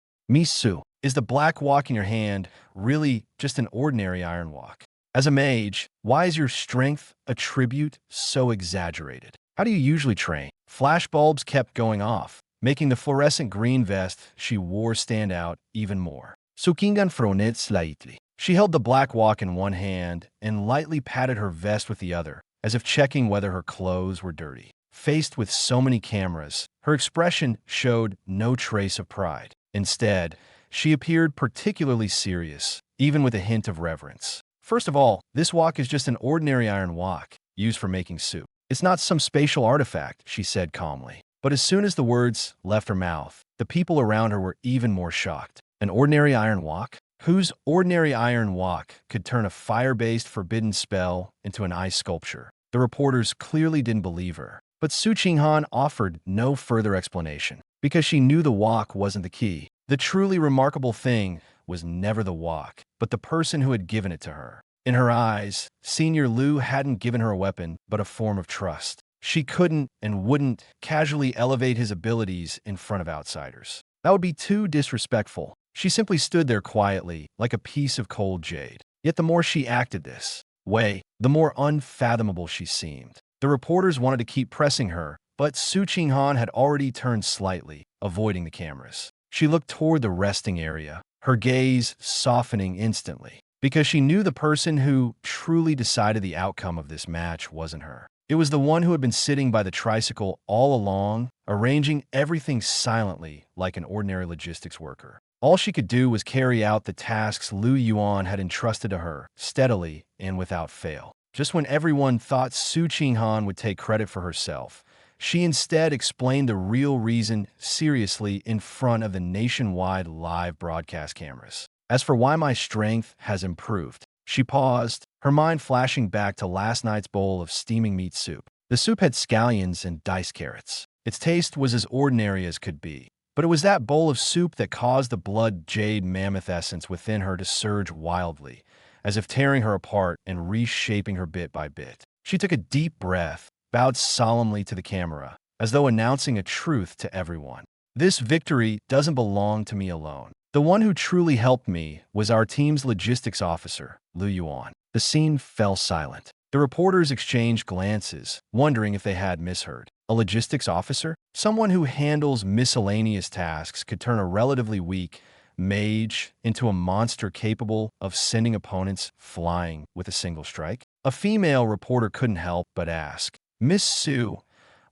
Su, is the black wok in your hand really just an ordinary iron wok? As a mage, why is your strength attribute so exaggerated? How do you usually train? Flashbulbs kept going off, making the fluorescent green vest she wore stand out even more. Sukingan fronet slightly. She held the black wok in one hand and lightly patted her vest with the other, as if checking whether her clothes were dirty. Faced with so many cameras, her expression showed no trace of pride. Instead, she appeared particularly serious, even with a hint of reverence. First of all, this wok is just an ordinary iron wok, used for making soup. It's not some spatial artifact, she said calmly. But as soon as the words left her mouth, the people around her were even more shocked. An ordinary iron wok? Whose ordinary iron wok could turn a fire-based forbidden spell into an ice sculpture? The reporters clearly didn't believe her. But Su Qinghan offered no further explanation, because she knew the wok wasn't the key. The truly remarkable thing was never the wok, but the person who had given it to her. In her eyes, Senior Liu hadn't given her a weapon, but a form of trust. She couldn't and wouldn't casually elevate his abilities in front of outsiders. That would be too disrespectful. She simply stood there quietly, like a piece of cold jade. Yet the more she acted this way, the more unfathomable she seemed. The reporters wanted to keep pressing her, but Su Qinghan had already turned slightly, avoiding the cameras. She looked toward the resting area, her gaze softening instantly, because she knew the person who truly decided the outcome of this match wasn't her. It was the one who had been sitting by the tricycle all along, arranging everything silently like an ordinary logistics worker. All she could do was carry out the tasks Yuan had entrusted to her, steadily and without fail. Just when everyone thought Su Qinghan would take credit for herself, she instead explained the real reason seriously in front of the nationwide live broadcast cameras. As for why my strength has improved, she paused, her mind flashing back to last night's bowl of steaming meat soup. The soup had scallions and diced carrots. Its taste was as ordinary as could be. But it was that bowl of soup that caused the blood jade mammoth essence within her to surge wildly, as if tearing her apart and reshaping her bit by bit. She took a deep breath, bowed solemnly to the camera, as though announcing a truth to everyone. This victory doesn't belong to me alone. The one who truly helped me was our team's logistics officer, Yuan. The scene fell silent. The reporters exchanged glances, wondering if they had misheard. A logistics officer? Someone who handles miscellaneous tasks could turn a relatively weak mage into a monster capable of sending opponents flying with a single strike? A female reporter couldn't help but ask, "Miss Sue,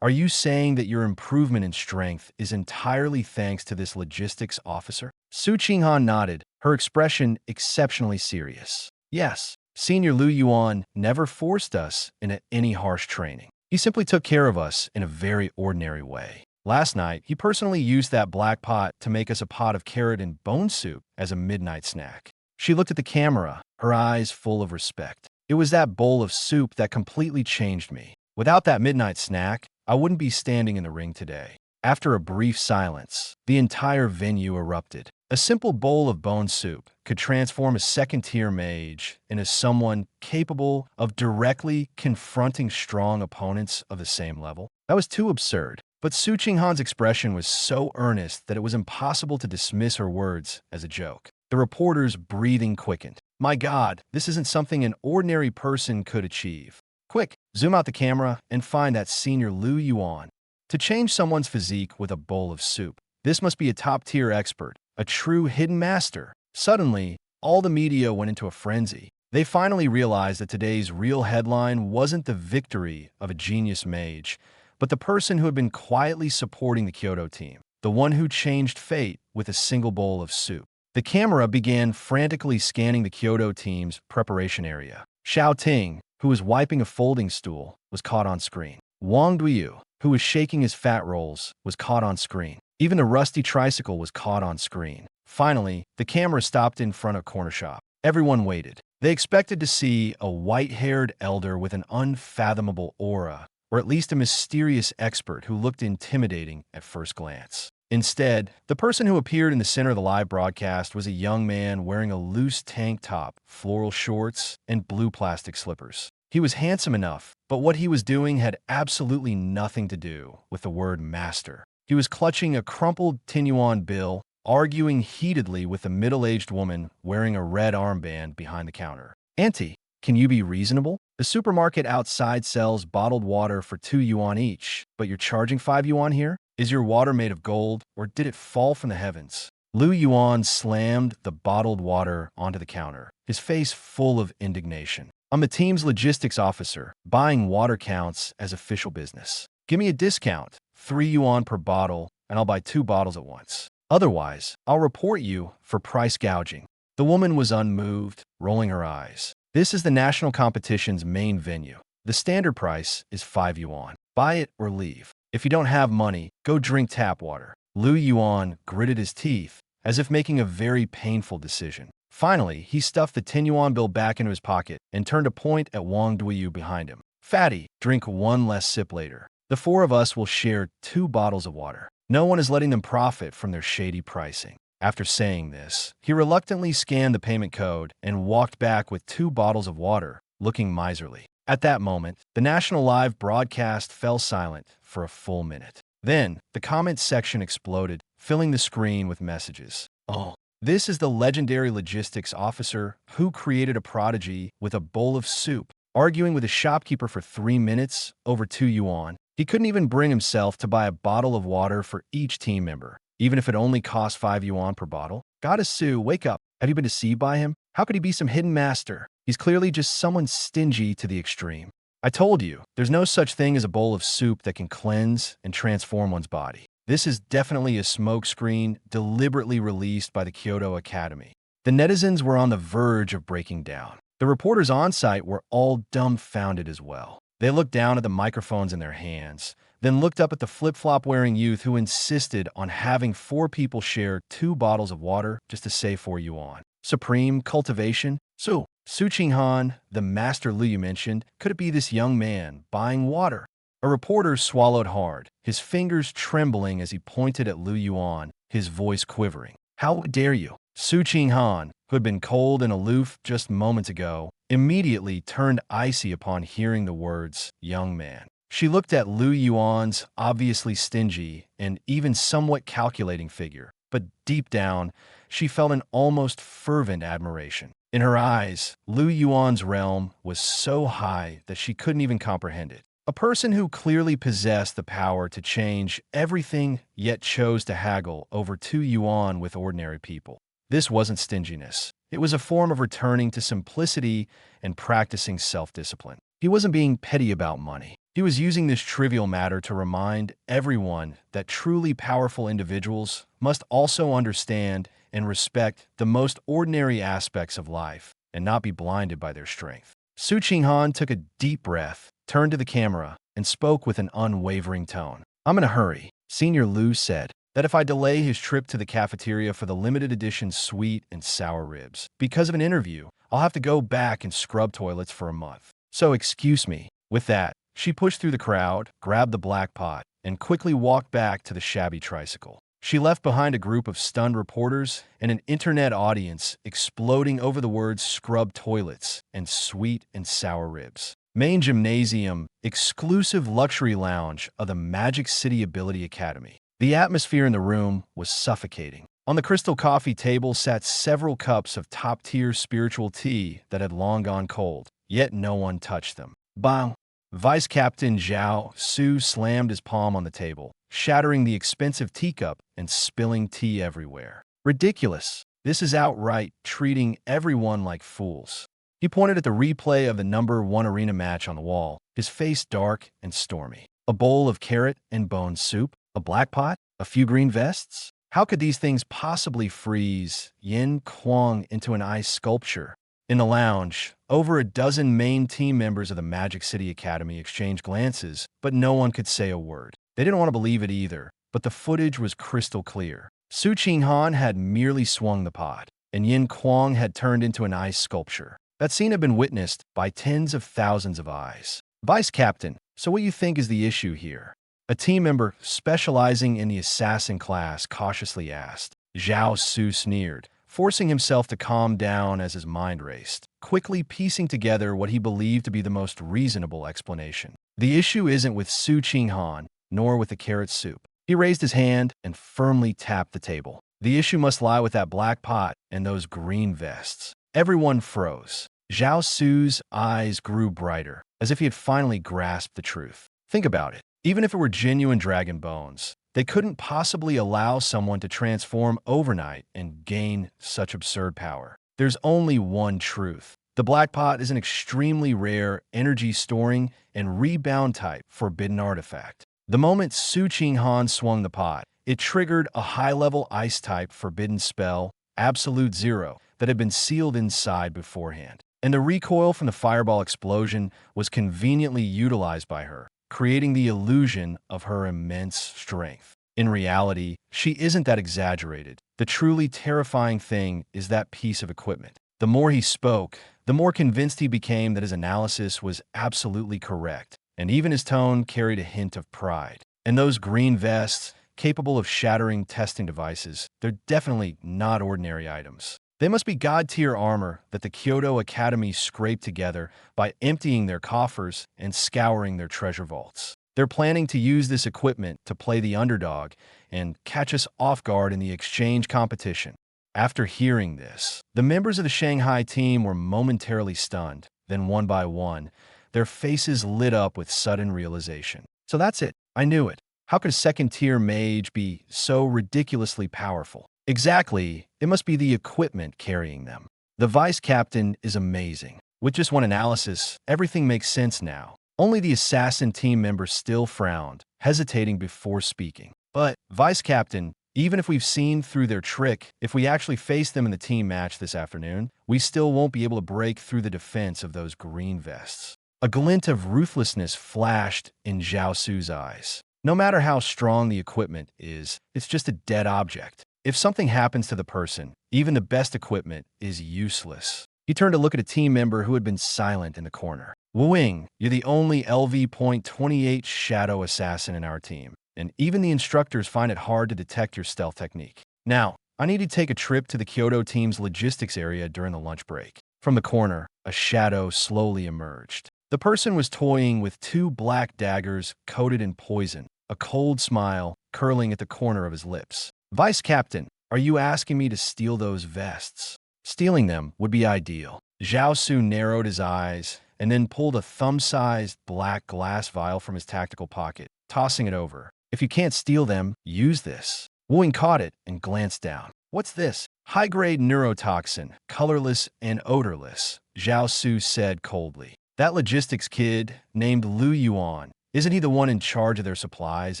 are you saying that your improvement in strength is entirely thanks to this logistics officer?" Su Qinghan nodded, her expression exceptionally serious. "Yes, Senior Lu Yuan never forced us into any harsh training. He simply took care of us in a very ordinary way. Last night, he personally used that black pot to make us a pot of carrot and bone soup as a midnight snack." She looked at the camera, her eyes full of respect. "It was that bowl of soup that completely changed me. Without that midnight snack, I wouldn't be standing in the ring today." After a brief silence, the entire venue erupted. A simple bowl of bone soup could transform a second-tier mage into someone capable of directly confronting strong opponents of the same level. That was too absurd. But Su Qinghan's expression was so earnest that it was impossible to dismiss her words as a joke. The reporter's breathing quickened. "My God, this isn't something an ordinary person could achieve. Quick, zoom out the camera and find that Senior Lu Yuan. To change someone's physique with a bowl of soup, this must be a top-tier expert, a true hidden master." Suddenly, all the media went into a frenzy. They finally realized that today's real headline wasn't the victory of a genius mage, but the person who had been quietly supporting the Kyoto team, the one who changed fate with a single bowl of soup. The camera began frantically scanning the Kyoto team's preparation area. Xiao Ting, who was wiping a folding stool, was caught on screen. Wang Duyu, who was shaking his fat rolls, was caught on screen. Even the rusty tricycle was caught on screen. Finally, the camera stopped in front of a corner shop. Everyone waited. They expected to see a white-haired elder with an unfathomable aura, or at least a mysterious expert who looked intimidating at first glance. Instead, the person who appeared in the center of the live broadcast was a young man wearing a loose tank top, floral shorts, and blue plastic slippers. He was handsome enough, but what he was doing had absolutely nothing to do with the word master. He was clutching a crumpled Tinyuan bill, arguing heatedly with a middle-aged woman wearing a red armband behind the counter. "Auntie, can you be reasonable? The supermarket outside sells bottled water for 2 yuan each, but you're charging 5 yuan here? Is your water made of gold, or did it fall from the heavens?" Lu Yuan slammed the bottled water onto the counter, his face full of indignation. "I'm the team's logistics officer. Buying water counts as official business. Give me a discount, 3 yuan per bottle, and I'll buy 2 bottles at once. Otherwise, I'll report you for price gouging." The woman was unmoved, rolling her eyes. "This is the national competition's main venue. The standard price is 5 yuan. Buy it or leave. If you don't have money, go drink tap water." Lu Yuan gritted his teeth, as if making a very painful decision. Finally, he stuffed the 10 yuan bill back into his pocket and turned a point at Wang Duyu behind him. "Fatty, drink 1 less sip later. The 4 of us will share 2 bottles of water. No one is letting them profit from their shady pricing." After saying this, he reluctantly scanned the payment code and walked back with 2 bottles of water, looking miserly. At that moment, the national live broadcast fell silent for a full minute. Then, the comments section exploded, filling the screen with messages. "Oh, this is the legendary logistics officer who created a prodigy with a bowl of soup, arguing with a shopkeeper for 3 minutes over 2 yuan. He couldn't even bring himself to buy a bottle of water for each team member, even if it only cost 5 yuan per bottle. Goddess Sue, wake up. Have you been deceived by him? How could he be some hidden master? He's clearly just someone stingy to the extreme. I told you, there's no such thing as a bowl of soup that can cleanse and transform one's body. This is definitely a smokescreen deliberately released by the Kyoto Academy." The netizens were on the verge of breaking down. The reporters on site were all dumbfounded as well. They looked down at the microphones in their hands, then looked up at the flip-flop-wearing youth who insisted on having 4 people share 2 bottles of water just to save 4 yuan. Supreme cultivation? Su Qinghan, the master Lu you mentioned, could it be this young man buying water? A reporter swallowed hard, his fingers trembling as he pointed at Lu Yuan, his voice quivering. "How dare you?" Su Qinghan, who had been cold and aloof just moments ago, immediately turned icy upon hearing the words, "young man." She looked at Lu Yuan's obviously stingy and even somewhat calculating figure, but deep down, she felt an almost fervent admiration. In her eyes, Lu Yuan's realm was so high that she couldn't even comprehend it. A person who clearly possessed the power to change everything yet chose to haggle over 2 yuan with ordinary people. This wasn't stinginess. It was a form of returning to simplicity and practicing self-discipline. He wasn't being petty about money. He was using this trivial matter to remind everyone that truly powerful individuals must also understand and respect the most ordinary aspects of life and not be blinded by their strength. Su Qinghan took a deep breath, turned to the camera, and spoke with an unwavering tone. "I'm in a hurry," Senior Lu said, that if I delay his trip to the cafeteria for the limited edition sweet and sour ribs because of an interview, I'll have to go back and scrub toilets for a month. So excuse me. With that, she pushed through the crowd, grabbed the black pot, and quickly walked back to the shabby tricycle. She left behind a group of stunned reporters and an internet audience exploding over the words scrub toilets and sweet and sour ribs. Main gymnasium, exclusive luxury lounge of the Magic City Ability Academy. The atmosphere in the room was suffocating. On the crystal coffee table sat several cups of top-tier spiritual tea that had long gone cold, yet no one touched them. Bang! Vice Captain Zhao Su slammed his palm on the table, shattering the expensive teacup and spilling tea everywhere. Ridiculous. This is outright treating everyone like fools. He pointed at the replay of the #1 arena match on the wall, his face dark and stormy. A bowl of carrot and bone soup, a black pot, a few green vests? How could these things possibly freeze Yin Kuang into an ice sculpture? In the lounge, over a dozen main team members of the Magic City Academy exchanged glances, but no one could say a word. They didn't want to believe it either, but the footage was crystal clear. Su Qinghan had merely swung the pot, and Yin Kuang had turned into an ice sculpture. That scene had been witnessed by tens of thousands of eyes. Vice Captain, so what do you think is the issue here? A team member specializing in the assassin class cautiously asked. Zhao Su sneered, forcing himself to calm down as his mind raced, quickly piecing together what he believed to be the most reasonable explanation. The issue isn't with Su Qinghan, nor with the carrot soup. He raised his hand and firmly tapped the table. The issue must lie with that black pot and those green vests. Everyone froze. Zhao Su's eyes grew brighter, as if he had finally grasped the truth. Think about it. Even if it were genuine dragon bones, they couldn't possibly allow someone to transform overnight and gain such absurd power. There's only one truth. The black pot is an extremely rare, energy-storing, and rebound-type forbidden artifact. The moment Su Qinghan swung the pot, it triggered a high-level ice-type forbidden spell, Absolute Zero, that had been sealed inside beforehand. And the recoil from the fireball explosion was conveniently utilized by her, creating the illusion of her immense strength. In reality, she isn't that exaggerated. The truly terrifying thing is that piece of equipment. The more he spoke, the more convinced he became that his analysis was absolutely correct, and even his tone carried a hint of pride. And those green vests, capable of shattering testing devices, they're definitely not ordinary items. They must be god-tier armor that the Kyoto Academy scraped together by emptying their coffers and scouring their treasure vaults. They're planning to use this equipment to play the underdog and catch us off guard in the exchange competition. After hearing this, the members of the Shanghai team were momentarily stunned. Then one by one, their faces lit up with sudden realization. So that's it. I knew it. How could a second-tier mage be so ridiculously powerful? Exactly, it must be the equipment carrying them. The vice captain is amazing. With just one analysis, everything makes sense now. Only the assassin team member still frowned, hesitating before speaking. But, vice captain, even if we've seen through their trick, if we actually face them in the team match this afternoon, we still won't be able to break through the defense of those green vests. A glint of ruthlessness flashed in Zhao Su's eyes. No matter how strong the equipment is, it's just a dead object. If something happens to the person, even the best equipment is useless. He turned to look at a team member who had been silent in the corner. Wu-Wing, you're the only LV.28 shadow assassin in our team, and even the instructors find it hard to detect your stealth technique. Now, I need to take a trip to the Kyoto team's logistics area during the lunch break. From the corner, a shadow slowly emerged. The person was toying with 2 black daggers coated in poison, a cold smile curling at the corner of his lips. Vice Captain, Are you asking me to steal those vests? Stealing them would be ideal. Zhao Su narrowed his eyes and then pulled a thumb-sized black glass vial from his tactical pocket, tossing it over. If you can't steal them, use this. Wu Ying caught it and glanced down. What's this? High-grade neurotoxin, colorless and odorless, Zhao Su said coldly. That logistics kid named Yuan, isn't he the one in charge of their supplies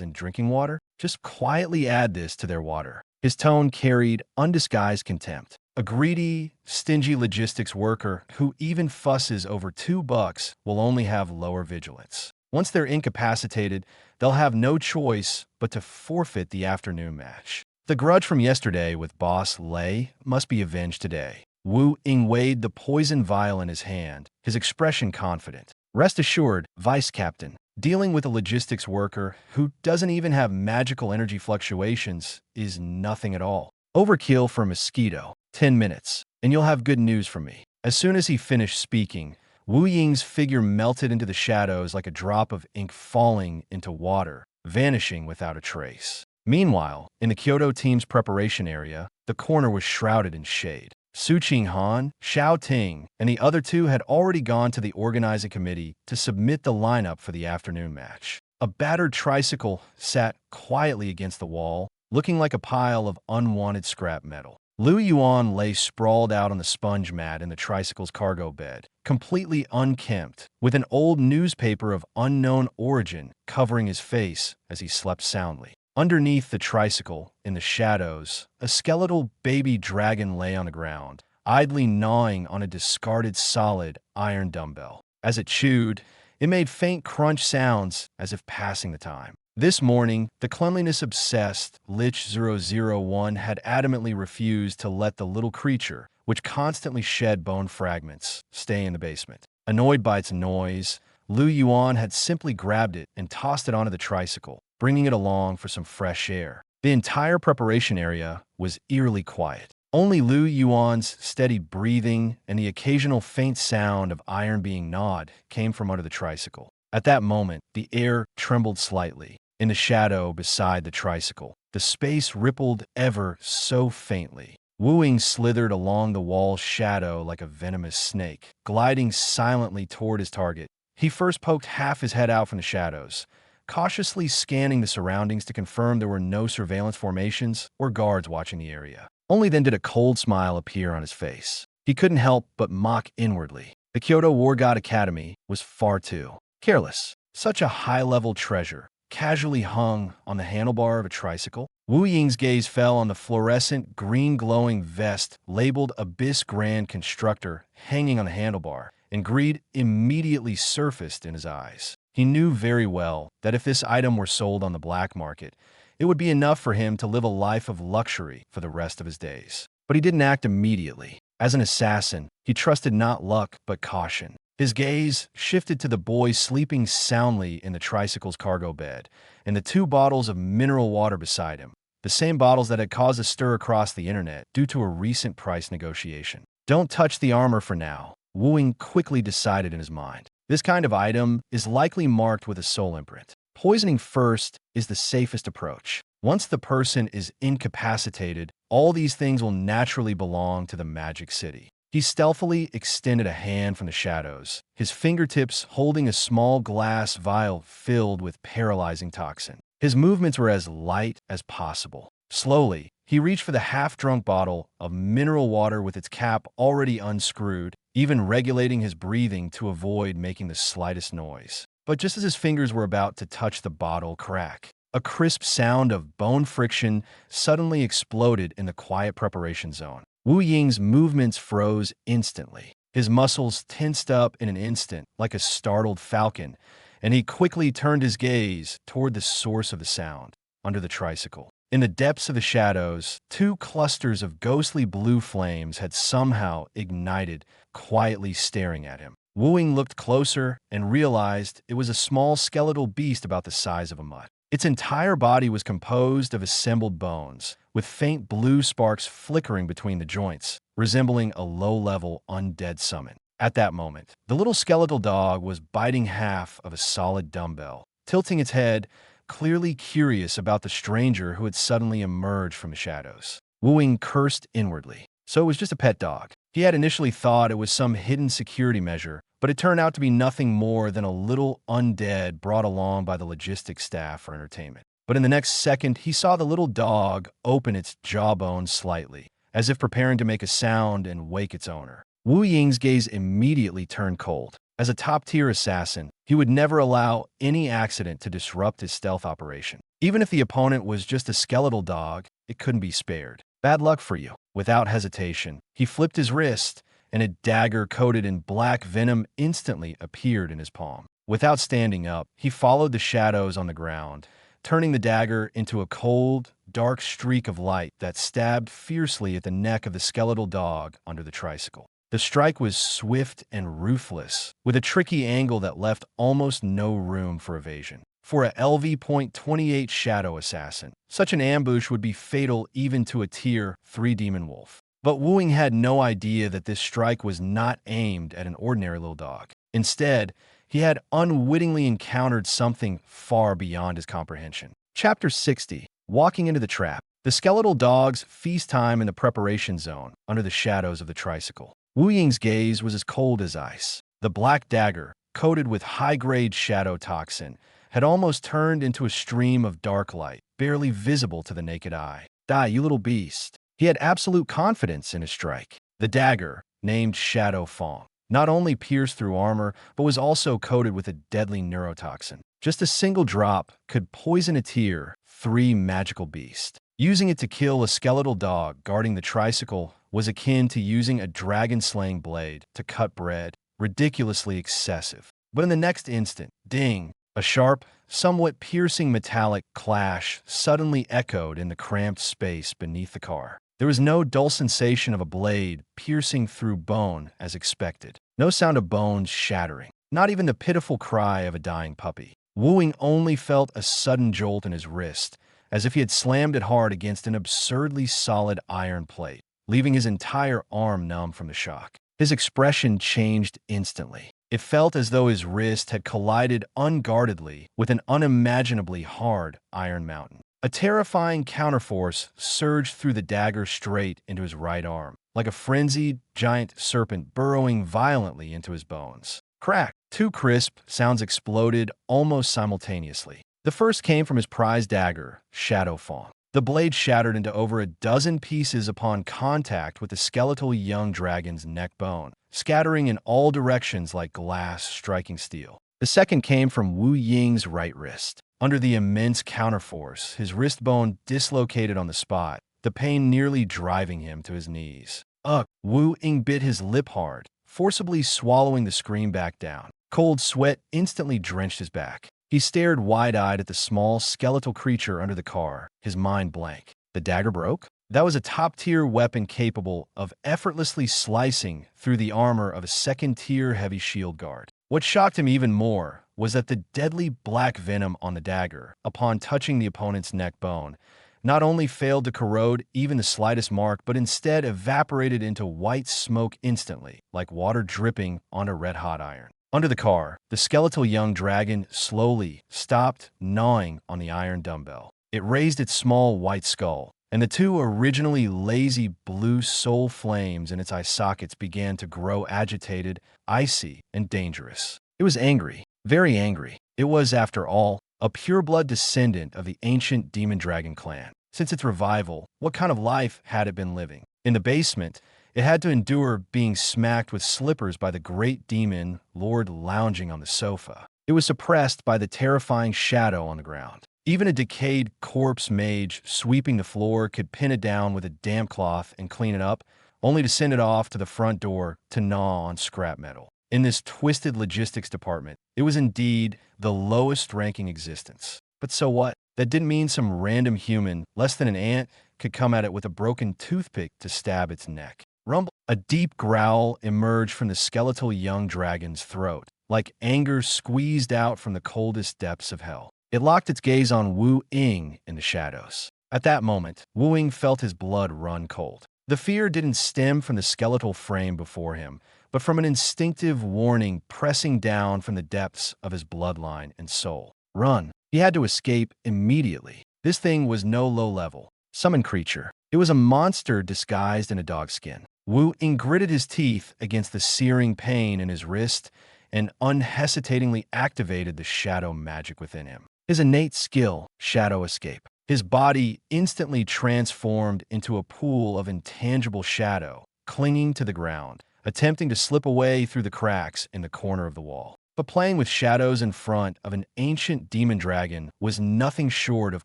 and drinking water? Just quietly add this to their water. His tone carried undisguised contempt. A greedy, stingy logistics worker who even fusses over $2 will only have lower vigilance. Once they're incapacitated, they'll have no choice but to forfeit the afternoon match. The grudge from yesterday with Boss Lei must be avenged today. Wu Ying weighed the poison vial in his hand, his expression confident. Rest assured, Vice Captain, dealing with a logistics worker who doesn't even have magical energy fluctuations is nothing at all. Overkill for a mosquito. 10 minutes, and you'll have good news from me. As soon as he finished speaking, Wu Ying's figure melted into the shadows like a drop of ink falling into water, vanishing without a trace. Meanwhile, in the Kyoto team's preparation area, the corner was shrouded in shade. Su Qinghan, Xiao Ting, and the other two had already gone to the organizing committee to submit the lineup for the afternoon match. A battered tricycle sat quietly against the wall, looking like a pile of unwanted scrap metal. Yuan lay sprawled out on the sponge mat in the tricycle's cargo bed, completely unkempt, with an old newspaper of unknown origin covering his face as he slept soundly. Underneath the tricycle, in the shadows, a skeletal baby dragon lay on the ground, idly gnawing on a discarded solid iron dumbbell. As it chewed, it made faint crunch sounds as if passing the time. This morning, the cleanliness-obsessed Lich 001 had adamantly refused to let the little creature, which constantly shed bone fragments, stay in the basement. Annoyed by its noise, Yuan had simply grabbed it and tossed it onto the tricycle, bringing it along for some fresh air. The entire preparation area was eerily quiet. Only Yuan's steady breathing and the occasional faint sound of iron being gnawed came from under the tricycle. At that moment, the air trembled slightly. In the shadow beside the tricycle, the space rippled ever so faintly. Wu Ying slithered along the wall's shadow like a venomous snake, gliding silently toward his target. He first poked half his head out from the shadows, cautiously scanning the surroundings to confirm there were no surveillance formations or guards watching the area. Only then did a cold smile appear on his face. He couldn't help but mock inwardly. The Kyoto War God Academy was far too careless. Such a high-level treasure, casually hung on the handlebar of a tricycle. Wu Ying's gaze fell on the fluorescent green-glowing vest labeled Abyss Grand Constructor hanging on the handlebar, and greed immediately surfaced in his eyes. He knew very well that if this item were sold on the black market, it would be enough for him to live a life of luxury for the rest of his days. But he didn't act immediately. As an assassin, he trusted not luck but caution. His gaze shifted to the boy sleeping soundly in the tricycle's cargo bed, and the 2 bottles of mineral water beside him, the same bottles that had caused a stir across the internet due to a recent price negotiation. Don't touch the armor for now, Wu Ying quickly decided in his mind. This kind of item is likely marked with a soul imprint. Poisoning first is the safest approach. Once the person is incapacitated, all these things will naturally belong to the Magic City. He stealthily extended a hand from the shadows, his fingertips holding a small glass vial filled with paralyzing toxin. His movements were as light as possible. Slowly, he reached for the half-drunk bottle of mineral water with its cap already unscrewed, even regulating his breathing to avoid making the slightest noise. But just as his fingers were about to touch the bottle crack, a crisp sound of bone friction suddenly exploded in the quiet preparation zone. Wu Ying's movements froze instantly. His muscles tensed up in an instant like a startled falcon, and he quickly turned his gaze toward the source of the sound, under the tricycle. In the depths of the shadows, 2 clusters of ghostly blue flames had somehow ignited, quietly staring at him. Wu Ying looked closer and realized it was a small skeletal beast about the size of a mutt. Its entire body was composed of assembled bones, with faint blue sparks flickering between the joints, resembling a low-level undead summon. At that moment, the little skeletal dog was biting half of a solid dumbbell, tilting its head, clearly curious about the stranger who had suddenly emerged from the shadows. Wu Ying cursed inwardly. So it was just a pet dog. He had initially thought it was some hidden security measure, but it turned out to be nothing more than a little undead brought along by the logistics staff for entertainment. But in the next second, he saw the little dog open its jawbone slightly, as if preparing to make a sound and wake its owner. Wu Ying's gaze immediately turned cold. As a top-tier assassin, he would never allow any accident to disrupt his stealth operation. Even if the opponent was just a skeletal dog, it couldn't be spared. Bad luck for you. Without hesitation, he flipped his wrist, and a dagger coated in black venom instantly appeared in his palm. Without standing up, he followed the shadows on the ground, turning the dagger into a cold, dark streak of light that stabbed fiercely at the neck of the skeletal dog under the tricycle. The strike was swift and ruthless, with a tricky angle that left almost no room for evasion. For a LV.28 Shadow Assassin, such an ambush would be fatal even to a Tier 3 Demon Wolf. But Wu Ying had no idea that this strike was not aimed at an ordinary little dog. Instead, he had unwittingly encountered something far beyond his comprehension. Chapter 60. Walking into the trap. The skeletal dog's feast time in the preparation zone, under the shadows of the tricycle. Wu Ying's gaze was as cold as ice. The black dagger, coated with high-grade shadow toxin, had almost turned into a stream of dark light, barely visible to the naked eye. Die, you little beast. He had absolute confidence in his strike. The dagger, named Shadow Fong, not only pierced through armor, but was also coated with a deadly neurotoxin. Just a single drop could poison a Tier 3 magical beast. Using it to kill a skeletal dog guarding the tricycle was akin to using a dragon-slaying blade to cut bread, ridiculously excessive. But in the next instant, ding! A sharp, somewhat piercing metallic clash suddenly echoed in the cramped space beneath the car. There was no dull sensation of a blade piercing through bone as expected. No sound of bones shattering. Not even the pitiful cry of a dying puppy. Wu Ying only felt a sudden jolt in his wrist, as if he had slammed it hard against an absurdly solid iron plate, leaving his entire arm numb from the shock. His expression changed instantly. It felt as though his wrist had collided unguardedly with an unimaginably hard iron mountain. A terrifying counterforce surged through the dagger straight into his right arm, like a frenzied, giant serpent burrowing violently into his bones. Crack! Two crisp sounds exploded almost simultaneously. The first came from his prized dagger, Shadow Fong. The blade shattered into over a dozen pieces upon contact with the skeletal young dragon's neck bone, scattering in all directions like glass striking steel. The second came from Wu Ying's right wrist. Under the immense counterforce, his wrist bone dislocated on the spot, the pain nearly driving him to his knees. Ugh! Wu Ying bit his lip hard, forcibly swallowing the scream back down. Cold sweat instantly drenched his back. He stared wide-eyed at the small, skeletal creature under the car, his mind blank. The dagger broke? That was a top-tier weapon capable of effortlessly slicing through the armor of a second-tier heavy shield guard. What shocked him even more was that the deadly black venom on the dagger, upon touching the opponent's neck bone, not only failed to corrode even the slightest mark, but instead evaporated into white smoke instantly, like water dripping on a red-hot iron. Under the car, the skeletal young dragon slowly stopped gnawing on the iron dumbbell. It raised its small white skull, and the two originally lazy blue soul flames in its eye sockets began to grow agitated, icy, and dangerous. It was angry, very angry. It was, after all, a pureblood descendant of the ancient demon dragon clan. Since its revival, what kind of life had it been living? In the basement, it had to endure being smacked with slippers by the great demon lord lounging on the sofa. It was suppressed by the terrifying shadow on the ground. Even a decayed corpse mage sweeping the floor could pin it down with a damp cloth and clean it up, only to send it off to the front door to gnaw on scrap metal. In this twisted logistics department, it was indeed the lowest-ranking existence. But so what? That didn't mean some random human, less than an ant, could come at it with a broken toothpick to stab its neck. Rumble. A deep growl emerged from the skeletal young dragon's throat, like anger squeezed out from the coldest depths of hell. It locked its gaze on Wu Ying in the shadows. At that moment, Wu Ying felt his blood run cold. The fear didn't stem from the skeletal frame before him, but from an instinctive warning pressing down from the depths of his bloodline and soul. Run! He had to escape immediately. This thing was no low-level, summon creature. It was a monster disguised in a dog skin. Wu Ying gritted his teeth against the searing pain in his wrist and unhesitatingly activated the shadow magic within him. His innate skill, shadow escape. His body instantly transformed into a pool of intangible shadow, clinging to the ground, attempting to slip away through the cracks in the corner of the wall. But playing with shadows in front of an ancient demon dragon was nothing short of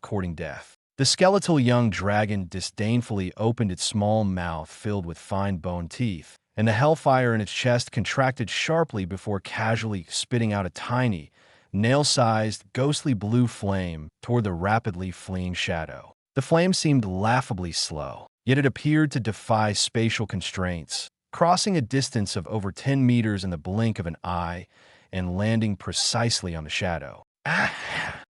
courting death. The skeletal young dragon disdainfully opened its small mouth filled with fine bone teeth, and the hellfire in its chest contracted sharply before casually spitting out a tiny, nail-sized, ghostly blue flame toward the rapidly fleeing shadow. The flame seemed laughably slow, yet it appeared to defy spatial constraints, crossing a distance of over 10 meters in the blink of an eye and landing precisely on the shadow.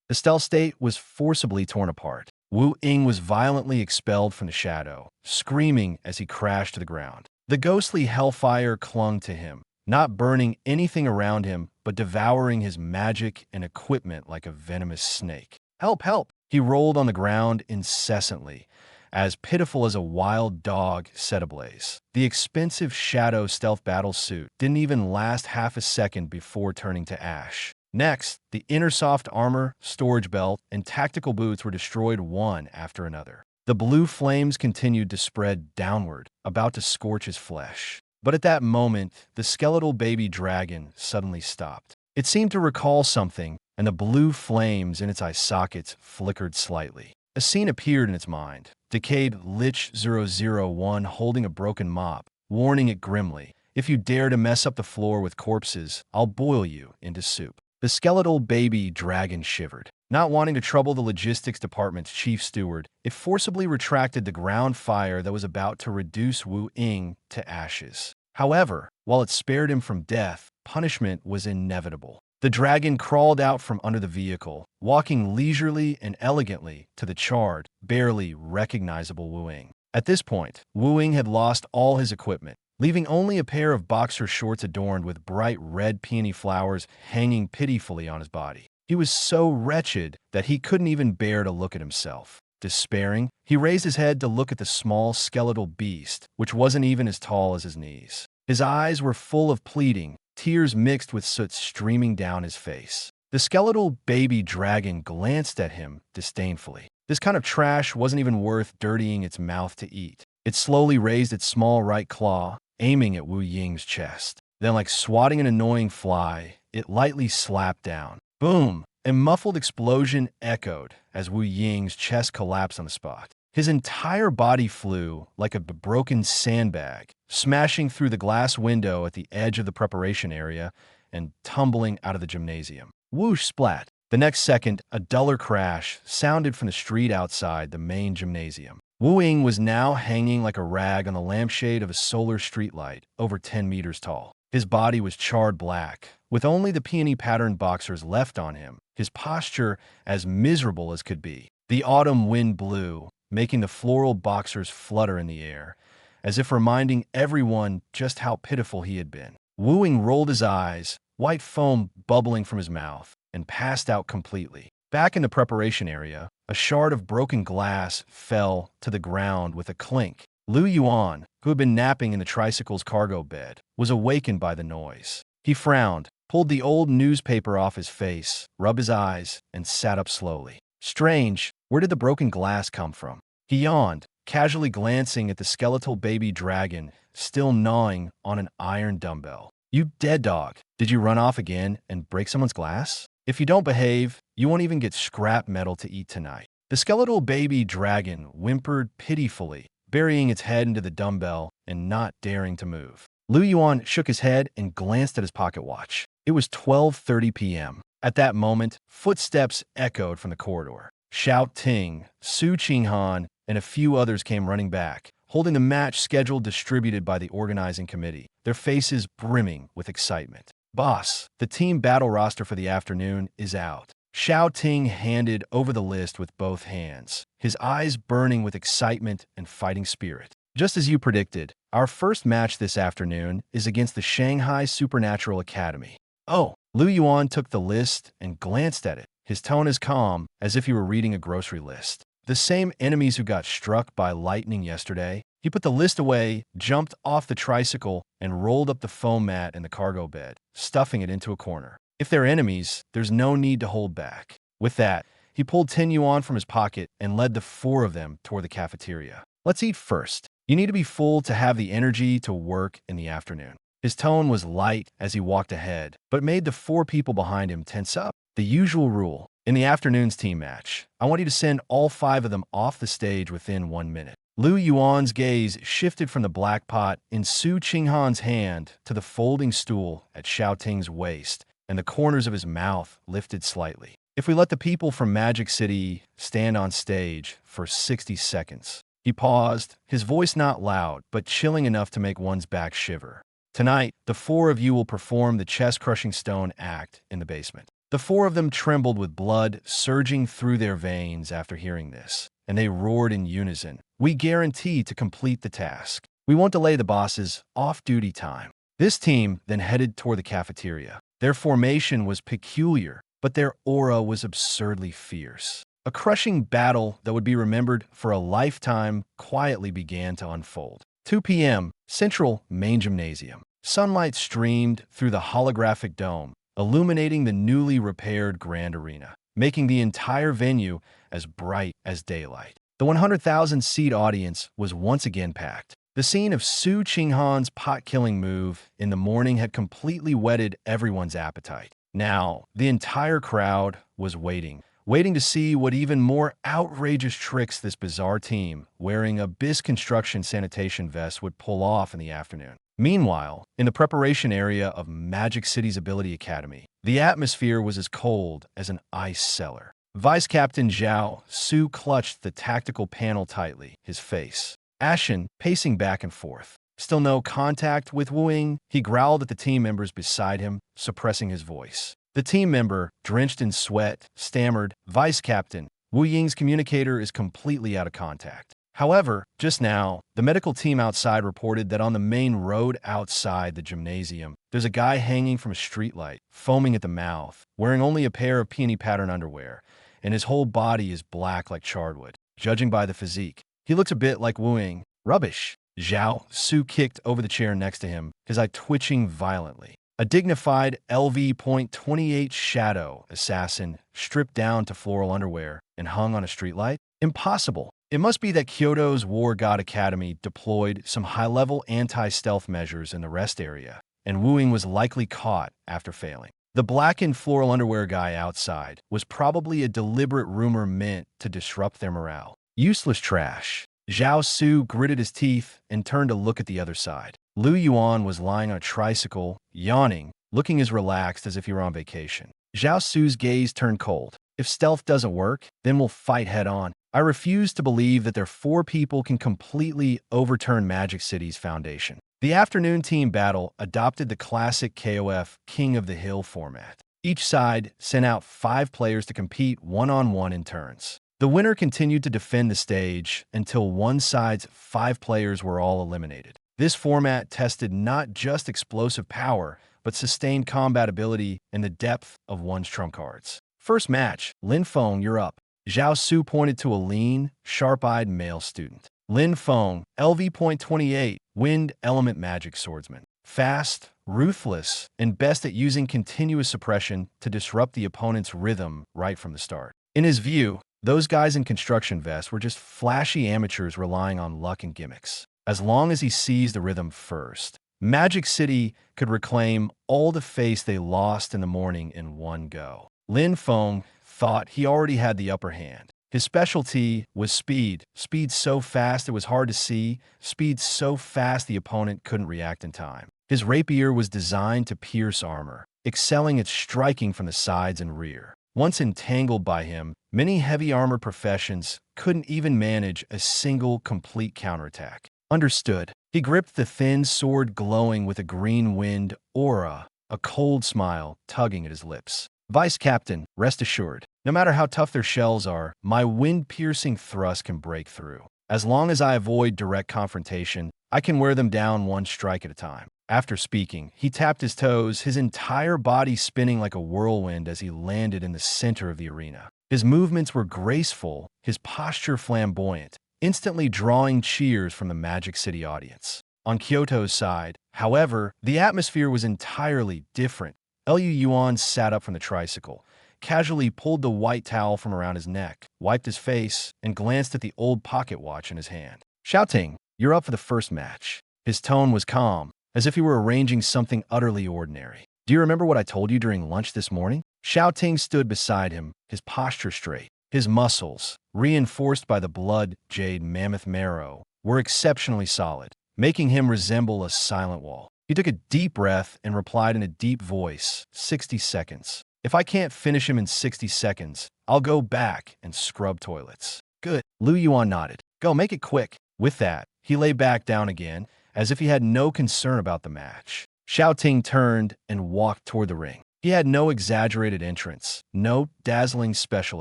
The stealth state was forcibly torn apart. Wu Ying was violently expelled from the shadow, screaming as he crashed to the ground. The ghostly hellfire clung to him, not burning anything around him, but devouring his magic and equipment like a venomous snake. Help, help! He rolled on the ground incessantly, as pitiful as a wild dog set ablaze. The expensive shadow stealth battle suit didn't even last half a second before turning to ash. Next, the inner soft armor, storage belt, and tactical boots were destroyed one after another. The blue flames continued to spread downward, about to scorch his flesh. But at that moment, the skeletal baby dragon suddenly stopped. It seemed to recall something, and the blue flames in its eye sockets flickered slightly. A scene appeared in its mind. Decayed Lich 001 holding a broken mop, warning it grimly, "If you dare to mess up the floor with corpses, I'll boil you into soup." The skeletal baby dragon shivered. Not wanting to trouble the logistics department's chief steward, it forcibly retracted the ground fire that was about to reduce Wu Ying to ashes. However, while it spared him from death, punishment was inevitable. The dragon crawled out from under the vehicle, walking leisurely and elegantly to the charred, barely recognizable Wu Ying. At this point, Wu Ying had lost all his equipment, leaving only a pair of boxer shorts adorned with bright red peony flowers hanging pitifully on his body. He was so wretched that he couldn't even bear to look at himself. Despairing, he raised his head to look at the small skeletal beast, which wasn't even as tall as his knees. His eyes were full of pleading, tears mixed with soot streaming down his face. The skeletal baby dragon glanced at him disdainfully. This kind of trash wasn't even worth dirtying its mouth to eat. It slowly raised its small right claw, aiming at Wu Ying's chest. Then, like swatting an annoying fly, it lightly slapped down. Boom! A muffled explosion echoed as Wu Ying's chest collapsed on the spot. His entire body flew like a broken sandbag, smashing through the glass window at the edge of the preparation area and tumbling out of the gymnasium. Whoosh splat! The next second, a duller crash sounded from the street outside the main gymnasium. Wu Ying was now hanging like a rag on the lampshade of a solar streetlight, over 10 meters tall. His body was charred black, with only the peony-patterned boxers left on him, his posture as miserable as could be. The autumn wind blew, making the floral boxers flutter in the air, as if reminding everyone just how pitiful he had been. Wu Ying rolled his eyes, white foam bubbling from his mouth, and passed out completely. Back in the preparation area, a shard of broken glass fell to the ground with a clink. Yuan, who had been napping in the tricycle's cargo bed, was awakened by the noise. He frowned, pulled the old newspaper off his face, rubbed his eyes, and sat up slowly. Strange, where did the broken glass come from? He yawned, casually glancing at the skeletal baby dragon still gnawing on an iron dumbbell. "You dead dog, did you run off again and break someone's glass? If you don't behave, you won't even get scrap metal to eat tonight." The skeletal baby dragon whimpered pitifully, burying its head into the dumbbell and not daring to move. Yuan shook his head and glanced at his pocket watch. It was 12:30 p.m. At that moment, footsteps echoed from the corridor. Xiao Ting, Su Qinghan, and a few others came running back, holding the match schedule distributed by the organizing committee, their faces brimming with excitement. "Boss, the team battle roster for the afternoon is out." Xiao Ting handed over the list with both hands, his eyes burning with excitement and fighting spirit. "Just as you predicted, our first match this afternoon is against the Shanghai Supernatural Academy." "Oh." Yuan took the list and glanced at it, his tone as calm as if he were reading a grocery list. The same enemies who got struck by lightning yesterday. He put the list away, jumped off the tricycle, and rolled up the foam mat in the cargo bed, stuffing it into a corner. If they're enemies, there's no need to hold back. With that, he pulled 10 yuan from his pocket and led the 4 of them toward the cafeteria. Let's eat first. You need to be full to have the energy to work in the afternoon. His tone was light as he walked ahead, but made the 4 people behind him tense up. The usual rule. In the afternoon's team match, I want you to send all 5 of them off the stage within 1 minute. Lu Yuan's gaze shifted from the black pot in Su Qinghan's hand to the folding stool at Xiao Ting's waist, and the corners of his mouth lifted slightly. If we let the people from Magic City stand on stage for 60 seconds. He paused, his voice not loud, but chilling enough to make one's back shiver. Tonight, the 4 of you will perform the chest-crushing stone act in the basement. The 4 of them trembled with blood surging through their veins after hearing this, and they roared in unison. We guarantee to complete the task. We won't delay the boss's off-duty time. This team then headed toward the cafeteria. Their formation was peculiar, but their aura was absurdly fierce. A crushing battle that would be remembered for a lifetime quietly began to unfold. 2 p.m., Central Main Gymnasium. Sunlight streamed through the holographic dome, illuminating the newly repaired Grand Arena, making the entire venue as bright as daylight. The 100,000-seat audience was once again packed. The scene of Su Qinghan's pot-killing move in the morning had completely whetted everyone's appetite. Now, the entire crowd was waiting to see what even more outrageous tricks this bizarre team, wearing a BIS construction sanitation vest, would pull off in the afternoon. Meanwhile, in the preparation area of Magic City's Ability Academy, the atmosphere was as cold as an ice cellar. Vice Captain Zhao Su clutched the tactical panel tightly, his face ashen, pacing back and forth. Still no contact with Wu Ying. He growled at the team members beside him, suppressing his voice. The team member, drenched in sweat, stammered, "Vice Captain, Wu Ying's communicator is completely out of contact." However, just now, the medical team outside reported that on the main road outside the gymnasium, there's a guy hanging from a streetlight, foaming at the mouth, wearing only a pair of peony pattern underwear, and his whole body is black like charwood. Judging by the physique, he looks a bit like Wu Ying. Rubbish. Zhao Su kicked over the chair next to him, his eye twitching violently. A dignified LV.28 shadow assassin stripped down to floral underwear and hung on a streetlight? Impossible. It must be that Kyoto's War God Academy deployed some high-level anti-stealth measures in the rest area, and Wu Ying was likely caught after failing. The blackened floral underwear guy outside was probably a deliberate rumor meant to disrupt their morale. Useless trash. Zhao Su gritted his teeth and turned to look at the other side. Lu Yuan was lying on a tricycle, yawning, looking as relaxed as if he were on vacation. Zhao Su's gaze turned cold. If stealth doesn't work, then we'll fight head-on. I refuse to believe that their 4 people can completely overturn Magic City's foundation. The afternoon team battle adopted the classic KOF King of the Hill format. Each side sent out 5 players to compete one-on-one in turns. The winner continued to defend the stage until one side's 5 players were all eliminated. This format tested not just explosive power, but sustained combat ability and the depth of one's trump cards. First match, Lin Feng, you're up. Zhao Su pointed to a lean, sharp-eyed male student. Lin Feng, LV.28, Wind Element Magic Swordsman. Fast, ruthless, and best at using continuous suppression to disrupt the opponent's rhythm right from the start. In his view, those guys in construction vests were just flashy amateurs relying on luck and gimmicks. As long as he seized the rhythm first, Magic City could reclaim all the face they lost in the morning in one go. Lin Feng thought he already had the upper hand. His specialty was speed. Speed so fast it was hard to see, speed so fast the opponent couldn't react in time. His rapier was designed to pierce armor, excelling at striking from the sides and rear. Once entangled by him, many heavy armor professions couldn't even manage a single complete counterattack. Understood. He gripped the thin sword glowing with a green wind aura, a cold smile tugging at his lips. Vice Captain, rest assured, no matter how tough their shells are, my wind-piercing thrust can break through. As long as I avoid direct confrontation, I can wear them down one strike at a time. After speaking, he tapped his toes, his entire body spinning like a whirlwind as he landed in the center of the arena. His movements were graceful, his posture flamboyant, instantly drawing cheers from the Magic City audience. On Kyoto's side, however, the atmosphere was entirely different. Yuan sat up from the tricycle, casually pulled the white towel from around his neck, wiped his face, and glanced at the old pocket watch in his hand. "Shouting, you're up for the first match." His tone was calm, as if he were arranging something utterly ordinary. "Do you remember what I told you during lunch this morning?" Shouting stood beside him, his posture straight. His muscles, reinforced by the blood jade mammoth marrow, were exceptionally solid, making him resemble a silent wall. He took a deep breath and replied in a deep voice, 60 seconds. "If I can't finish him in 60 seconds, I'll go back and scrub toilets." "Good." Yuan nodded. "Go, make it quick." With that, he lay back down again, as if he had no concern about the match. Shouting turned and walked toward the ring. He had no exaggerated entrance, no dazzling special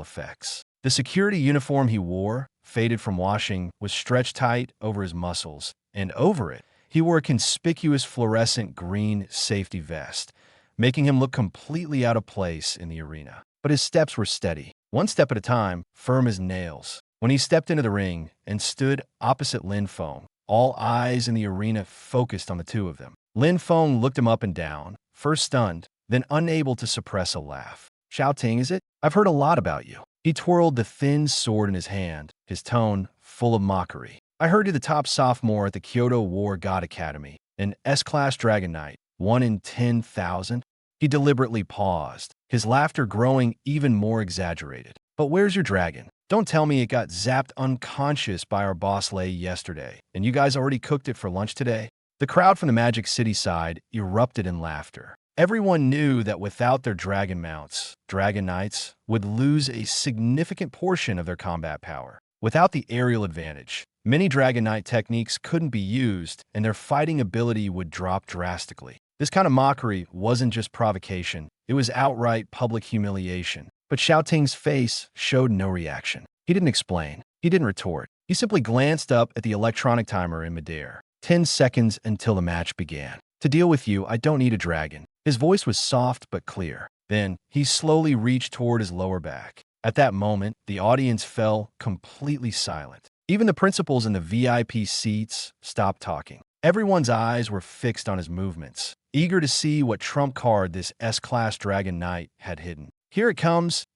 effects. The security uniform he wore, faded from washing, was stretched tight over his muscles, and over it, he wore a conspicuous fluorescent green safety vest, making him look completely out of place in the arena. But his steps were steady, one step at a time, firm as nails. When he stepped into the ring and stood opposite Lin Feng, all eyes in the arena focused on the two of them. Lin Feng looked him up and down, first stunned, then unable to suppress a laugh. "Shouting, is it? I've heard a lot about you." He twirled the thin sword in his hand, his tone full of mockery. "I heard you're the top sophomore at the Kyoto War God Academy, an S-Class Dragon Knight, 1 in 10,000. He deliberately paused, his laughter growing even more exaggerated. "But where's your dragon? Don't tell me it got zapped unconscious by our boss Lei yesterday, and you guys already cooked it for lunch today?" The crowd from the Magic City side erupted in laughter. Everyone knew that without their dragon mounts, Dragon Knights would lose a significant portion of their combat power. Without the aerial advantage, many Dragon Knight techniques couldn't be used, and their fighting ability would drop drastically. This kind of mockery wasn't just provocation, it was outright public humiliation. But Shouting's face showed no reaction. He didn't explain. He didn't retort. He simply glanced up at the electronic timer in midair. 10 seconds until the match began. "To deal with you, I don't need a dragon." His voice was soft but clear. Then, he slowly reached toward his lower back. At that moment, the audience fell completely silent. Even the principals in the VIP seats stopped talking. Everyone's eyes were fixed on his movements, eager to see what trump card this S-Class Dragon Knight had hidden. Here it comes,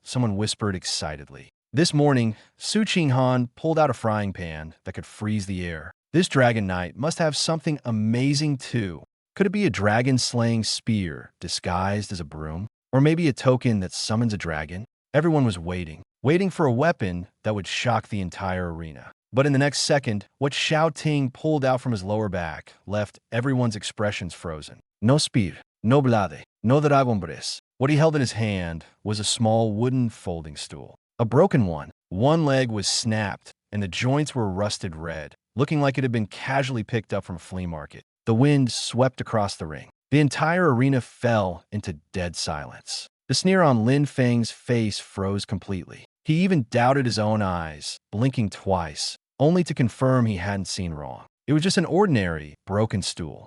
someone whispered excitedly. This morning, Su Qinghan pulled out a frying pan that could freeze the air. This Dragon Knight must have something amazing too. Could it be a dragon-slaying spear disguised as a broom? Or maybe a token that summons a dragon? Everyone was waiting for a weapon that would shock the entire arena. But in the next second, what Shouting pulled out from his lower back left everyone's expressions frozen. No spear, no blade, no dragonbres. What he held in his hand was a small wooden folding stool. A broken one. One leg was snapped, and the joints were rusted red, looking like it had been casually picked up from a flea market. The wind swept across the ring. The entire arena fell into dead silence. The sneer on Lin Feng's face froze completely. He even doubted his own eyes, blinking twice, only to confirm he hadn't seen wrong. It was just an ordinary, broken stool.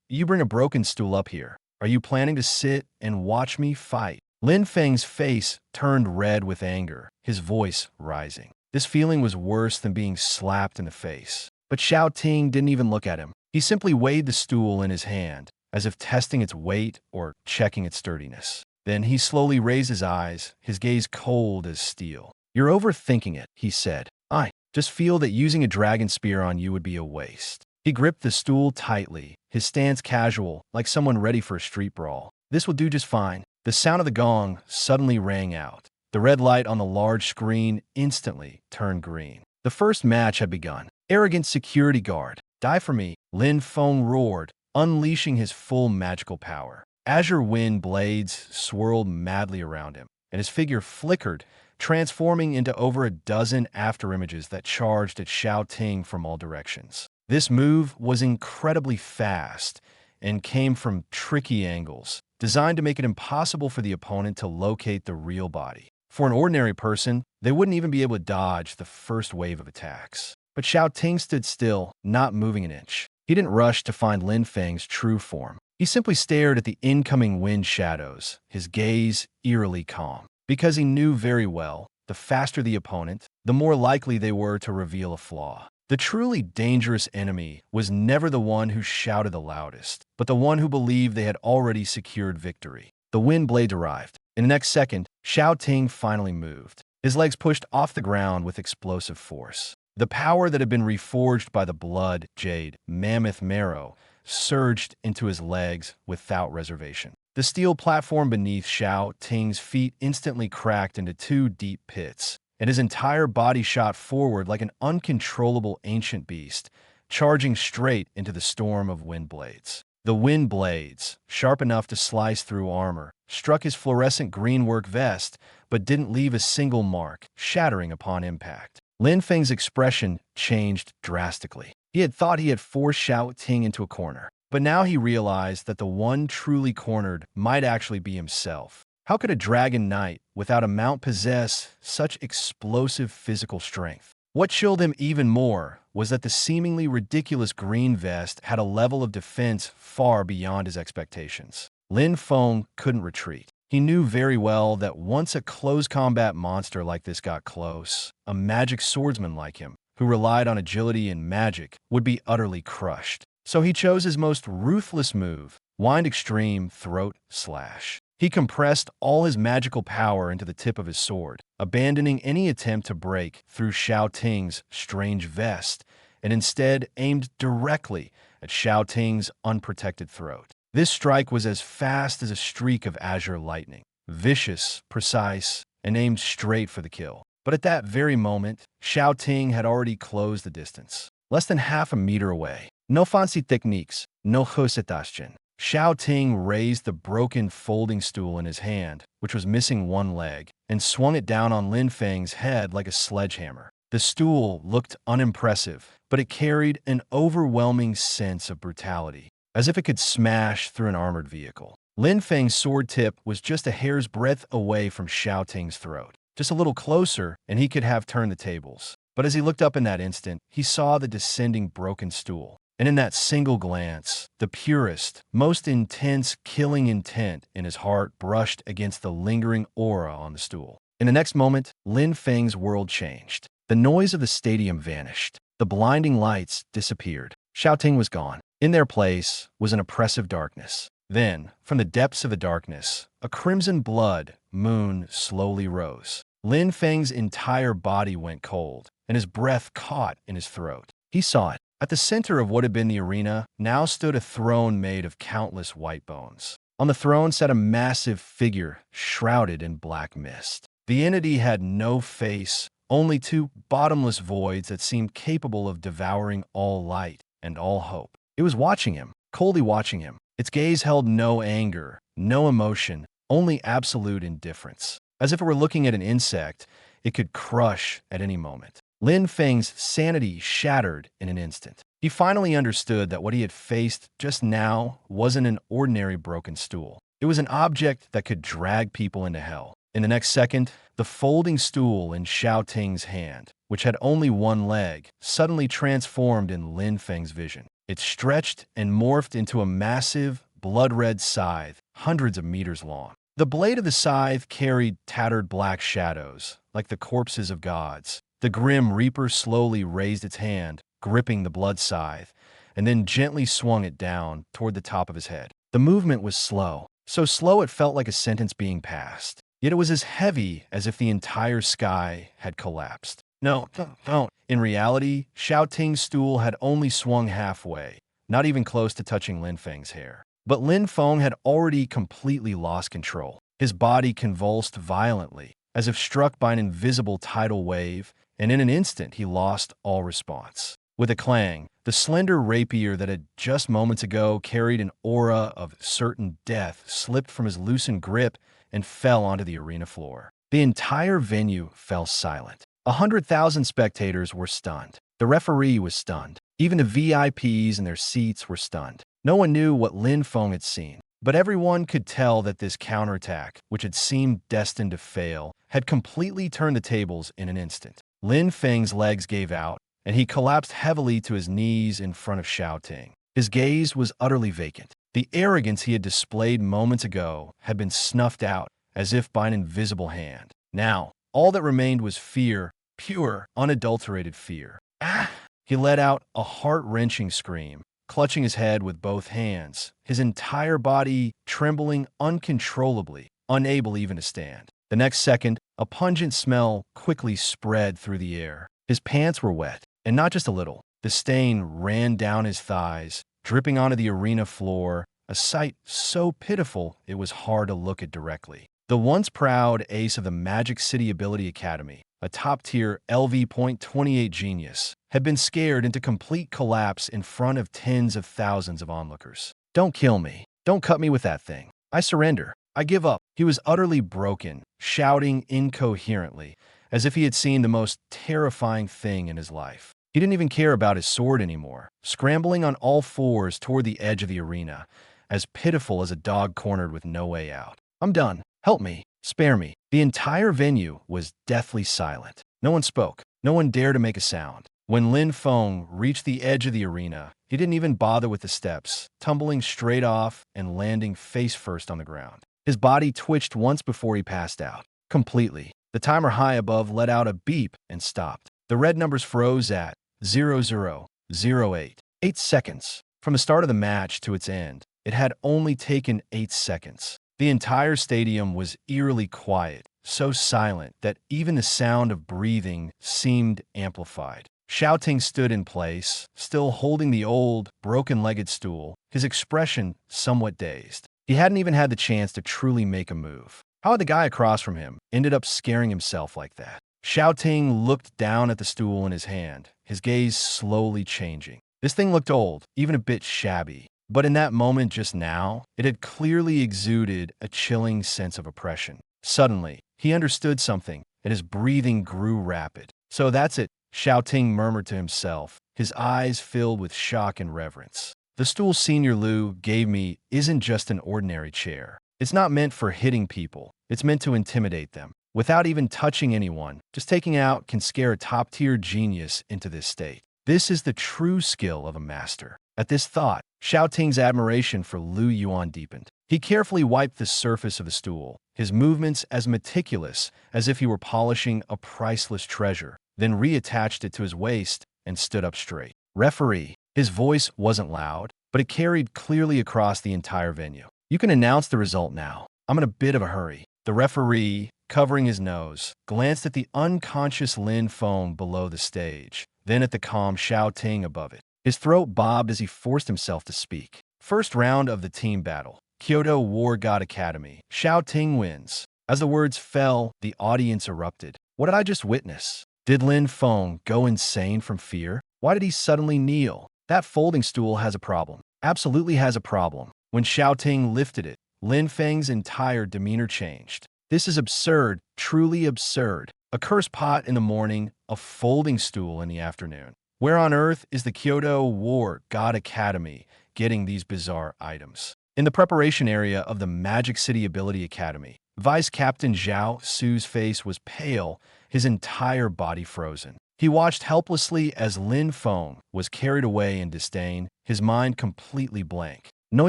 You bring a broken stool up here. Are you planning to sit and watch me fight?" Lin Feng's face turned red with anger, his voice rising. This feeling was worse than being slapped in the face. But Shouting didn't even look at him. He simply weighed the stool in his hand, as if testing its weight or checking its sturdiness. Then he slowly raised his eyes, his gaze cold as steel. "You're overthinking it," he said. "I just feel that using a dragon spear on you would be a waste." He gripped the stool tightly, his stance casual, like someone ready for a street brawl. "This will do just fine." The sound of the gong suddenly rang out. The red light on the large screen instantly turned green. The first match had begun. "Arrogant security guard, die for me," Lin Feng roared, unleashing his full magical power. Azure wind blades swirled madly around him, and his figure flickered, transforming into over a dozen afterimages that charged at Shouting from all directions. This move was incredibly fast and came from tricky angles, designed to make it impossible for the opponent to locate the real body. For an ordinary person, they wouldn't even be able to dodge the first wave of attacks. But Shouting stood still, not moving an inch. He didn't rush to find Lin Feng's true form. He simply stared at the incoming wind shadows, his gaze eerily calm. because he knew very well, the faster the opponent, the more likely they were to reveal a flaw. The truly dangerous enemy was never the one who shouted the loudest, but the one who believed they had already secured victory. The wind blade arrived. In the next second, Xiao Ting finally moved. His legs pushed off the ground with explosive force. The power that had been reforged by the blood, jade, mammoth marrow surged into his legs without reservation. The steel platform beneath Xiao Ting's feet instantly cracked into two deep pits, and his entire body shot forward like an uncontrollable ancient beast, charging straight into the storm of wind blades. The wind blades, sharp enough to slice through armor, struck his fluorescent greenwork vest, but didn't leave a single mark, shattering upon impact. Lin Feng's expression changed drastically. He had thought he had forced Xiao Ting into a corner, but now he realized that the one truly cornered might actually be himself. How could a dragon knight without a mount possess such explosive physical strength? What chilled him even more was that the seemingly ridiculous green vest had a level of defense far beyond his expectations. Lin Feng couldn't retreat. He knew very well that once a close combat monster like this got close, a magic swordsman like him, who relied on agility and magic, would be utterly crushed. So he chose his most ruthless move, Wind Extreme Throat Slash. He compressed all his magical power into the tip of his sword, abandoning any attempt to break through Xiao Ting's strange vest, and instead aimed directly at Xiao Ting's unprotected throat. This strike was as fast as a streak of azure lightning, vicious, precise, and aimed straight for the kill. But at that very moment, Xiao Ting had already closed the distance, less than half a meter away. No fancy techniques, no hosetaschen. Xiao Ting raised the broken folding stool in his hand, which was missing one leg, and swung it down on Lin Feng's head like a sledgehammer. The stool looked unimpressive, but it carried an overwhelming sense of brutality, as if it could smash through an armored vehicle. Lin Feng's sword tip was just a hair's breadth away from Xiao Ting's throat. Just a little closer, and he could have turned the tables. But as he looked up in that instant, he saw the descending broken stool. And in that single glance, the purest, most intense killing intent in his heart brushed against the lingering aura on the stool. In the next moment, Lin Feng's world changed. The noise of the stadium vanished. The blinding lights disappeared. Xiao Ting was gone. In their place was an oppressive darkness. Then, from the depths of the darkness, a crimson blood moon slowly rose. Lin Feng's entire body went cold, and his breath caught in his throat. He saw it. At the center of what had been the arena now stood a throne made of countless white bones. On the throne sat a massive figure shrouded in black mist. The entity had no face, only two bottomless voids that seemed capable of devouring all light and all hope. It was watching him, coldly watching him. Its gaze held no anger, no emotion, only absolute indifference. As if it were looking at an insect it could crush at any moment. Lin Feng's sanity shattered in an instant. He finally understood that what he had faced just now wasn't an ordinary broken stool. It was an object that could drag people into hell. In the next second, the folding stool in Xiao Ting's hand, which had only one leg, suddenly transformed in Lin Feng's vision. It stretched and morphed into a massive, blood-red scythe, hundreds of meters long. The blade of the scythe carried tattered black shadows, like the corpses of gods. The grim reaper slowly raised its hand, gripping the blood scythe, and then gently swung it down toward the top of his head. The movement was slow, so slow it felt like a sentence being passed. Yet it was as heavy as if the entire sky had collapsed. No, don't. In reality, Xiao Ting's stool had only swung halfway, not even close to touching Lin Feng's hair. But Lin Feng had already completely lost control. His body convulsed violently, as if struck by an invisible tidal wave, and in an instant he lost all response. With a clang, the slender rapier that had just moments ago carried an aura of certain death slipped from his loosened grip and fell onto the arena floor. The entire venue fell silent. 100,000 spectators were stunned. The referee was stunned. Even the VIPs in their seats were stunned. No one knew what Lin Feng had seen, but everyone could tell that this counterattack, which had seemed destined to fail, had completely turned the tables in an instant. Lin Feng's legs gave out, and he collapsed heavily to his knees in front of Xiao Ting. His gaze was utterly vacant. The arrogance he had displayed moments ago had been snuffed out, as if by an invisible hand. Now, all that remained was fear, pure, unadulterated fear. Ah! He let out a heart-wrenching scream, clutching his head with both hands, his entire body trembling uncontrollably, unable even to stand. The next second, a pungent smell quickly spread through the air. His pants were wet, and not just a little. The stain ran down his thighs, dripping onto the arena floor, a sight so pitiful it was hard to look at directly. The once proud ace of the Magic City Ability Academy, a top-tier LV.28 genius, had been scared into complete collapse in front of tens of thousands of onlookers. "Don't kill me. Don't cut me with that thing. I surrender. I give up." He was utterly broken, shouting incoherently, as if he had seen the most terrifying thing in his life. He didn't even care about his sword anymore, scrambling on all fours toward the edge of the arena, as pitiful as a dog cornered with no way out. "I'm done. Help me. Spare me." The entire venue was deathly silent. No one spoke. No one dared to make a sound. When Lin Feng reached the edge of the arena, he didn't even bother with the steps, tumbling straight off and landing face first on the ground. His body twitched once before he passed out. Completely. The timer high above let out a beep and stopped. The red numbers froze at 0008. 8 seconds. From the start of the match to its end, it had only taken 8 seconds. The entire stadium was eerily quiet, so silent that even the sound of breathing seemed amplified. Xiaoting stood in place, still holding the old, broken-legged stool, his expression somewhat dazed. He hadn't even had the chance to truly make a move. How had the guy across from him ended up scaring himself like that? Xiaoting looked down at the stool in his hand, his gaze slowly changing. This thing looked old, even a bit shabby. But in that moment just now, it had clearly exuded a chilling sense of oppression. Suddenly, he understood something, and his breathing grew rapid. "So that's it," Xiaoting murmured to himself, his eyes filled with shock and reverence. "The stool Senior Liu gave me isn't just an ordinary chair. It's not meant for hitting people. It's meant to intimidate them. Without even touching anyone, just taking out can scare a top-tier genius into this state. This is the true skill of a master." At this thought, Xiaoting's admiration for Liu Yuan deepened. He carefully wiped the surface of the stool, his movements as meticulous as if he were polishing a priceless treasure, then reattached it to his waist and stood up straight. "Referee." His voice wasn't loud, but it carried clearly across the entire venue. "You can announce the result now. I'm in a bit of a hurry." The referee, covering his nose, glanced at the unconscious Lin Feng below the stage, then at the calm Xiaoting above it. His throat bobbed as he forced himself to speak. "First round of the team battle. Kyoto War God Academy. Xiaoting wins." As the words fell, the audience erupted. What did I just witness? Did Lin Feng go insane from fear? Why did he suddenly kneel? That folding stool has a problem. Absolutely has a problem. When Xiaoting lifted it, Lin Feng's entire demeanor changed. "This is absurd, truly absurd. A cursed pot in the morning, a folding stool in the afternoon. Where on earth is the Kyoto War God Academy getting these bizarre items?" In the preparation area of the Magic City Ability Academy, Vice Captain Zhao Su's face was pale, his entire body frozen. He watched helplessly as Lin Feng was carried away in disdain, his mind completely blank. No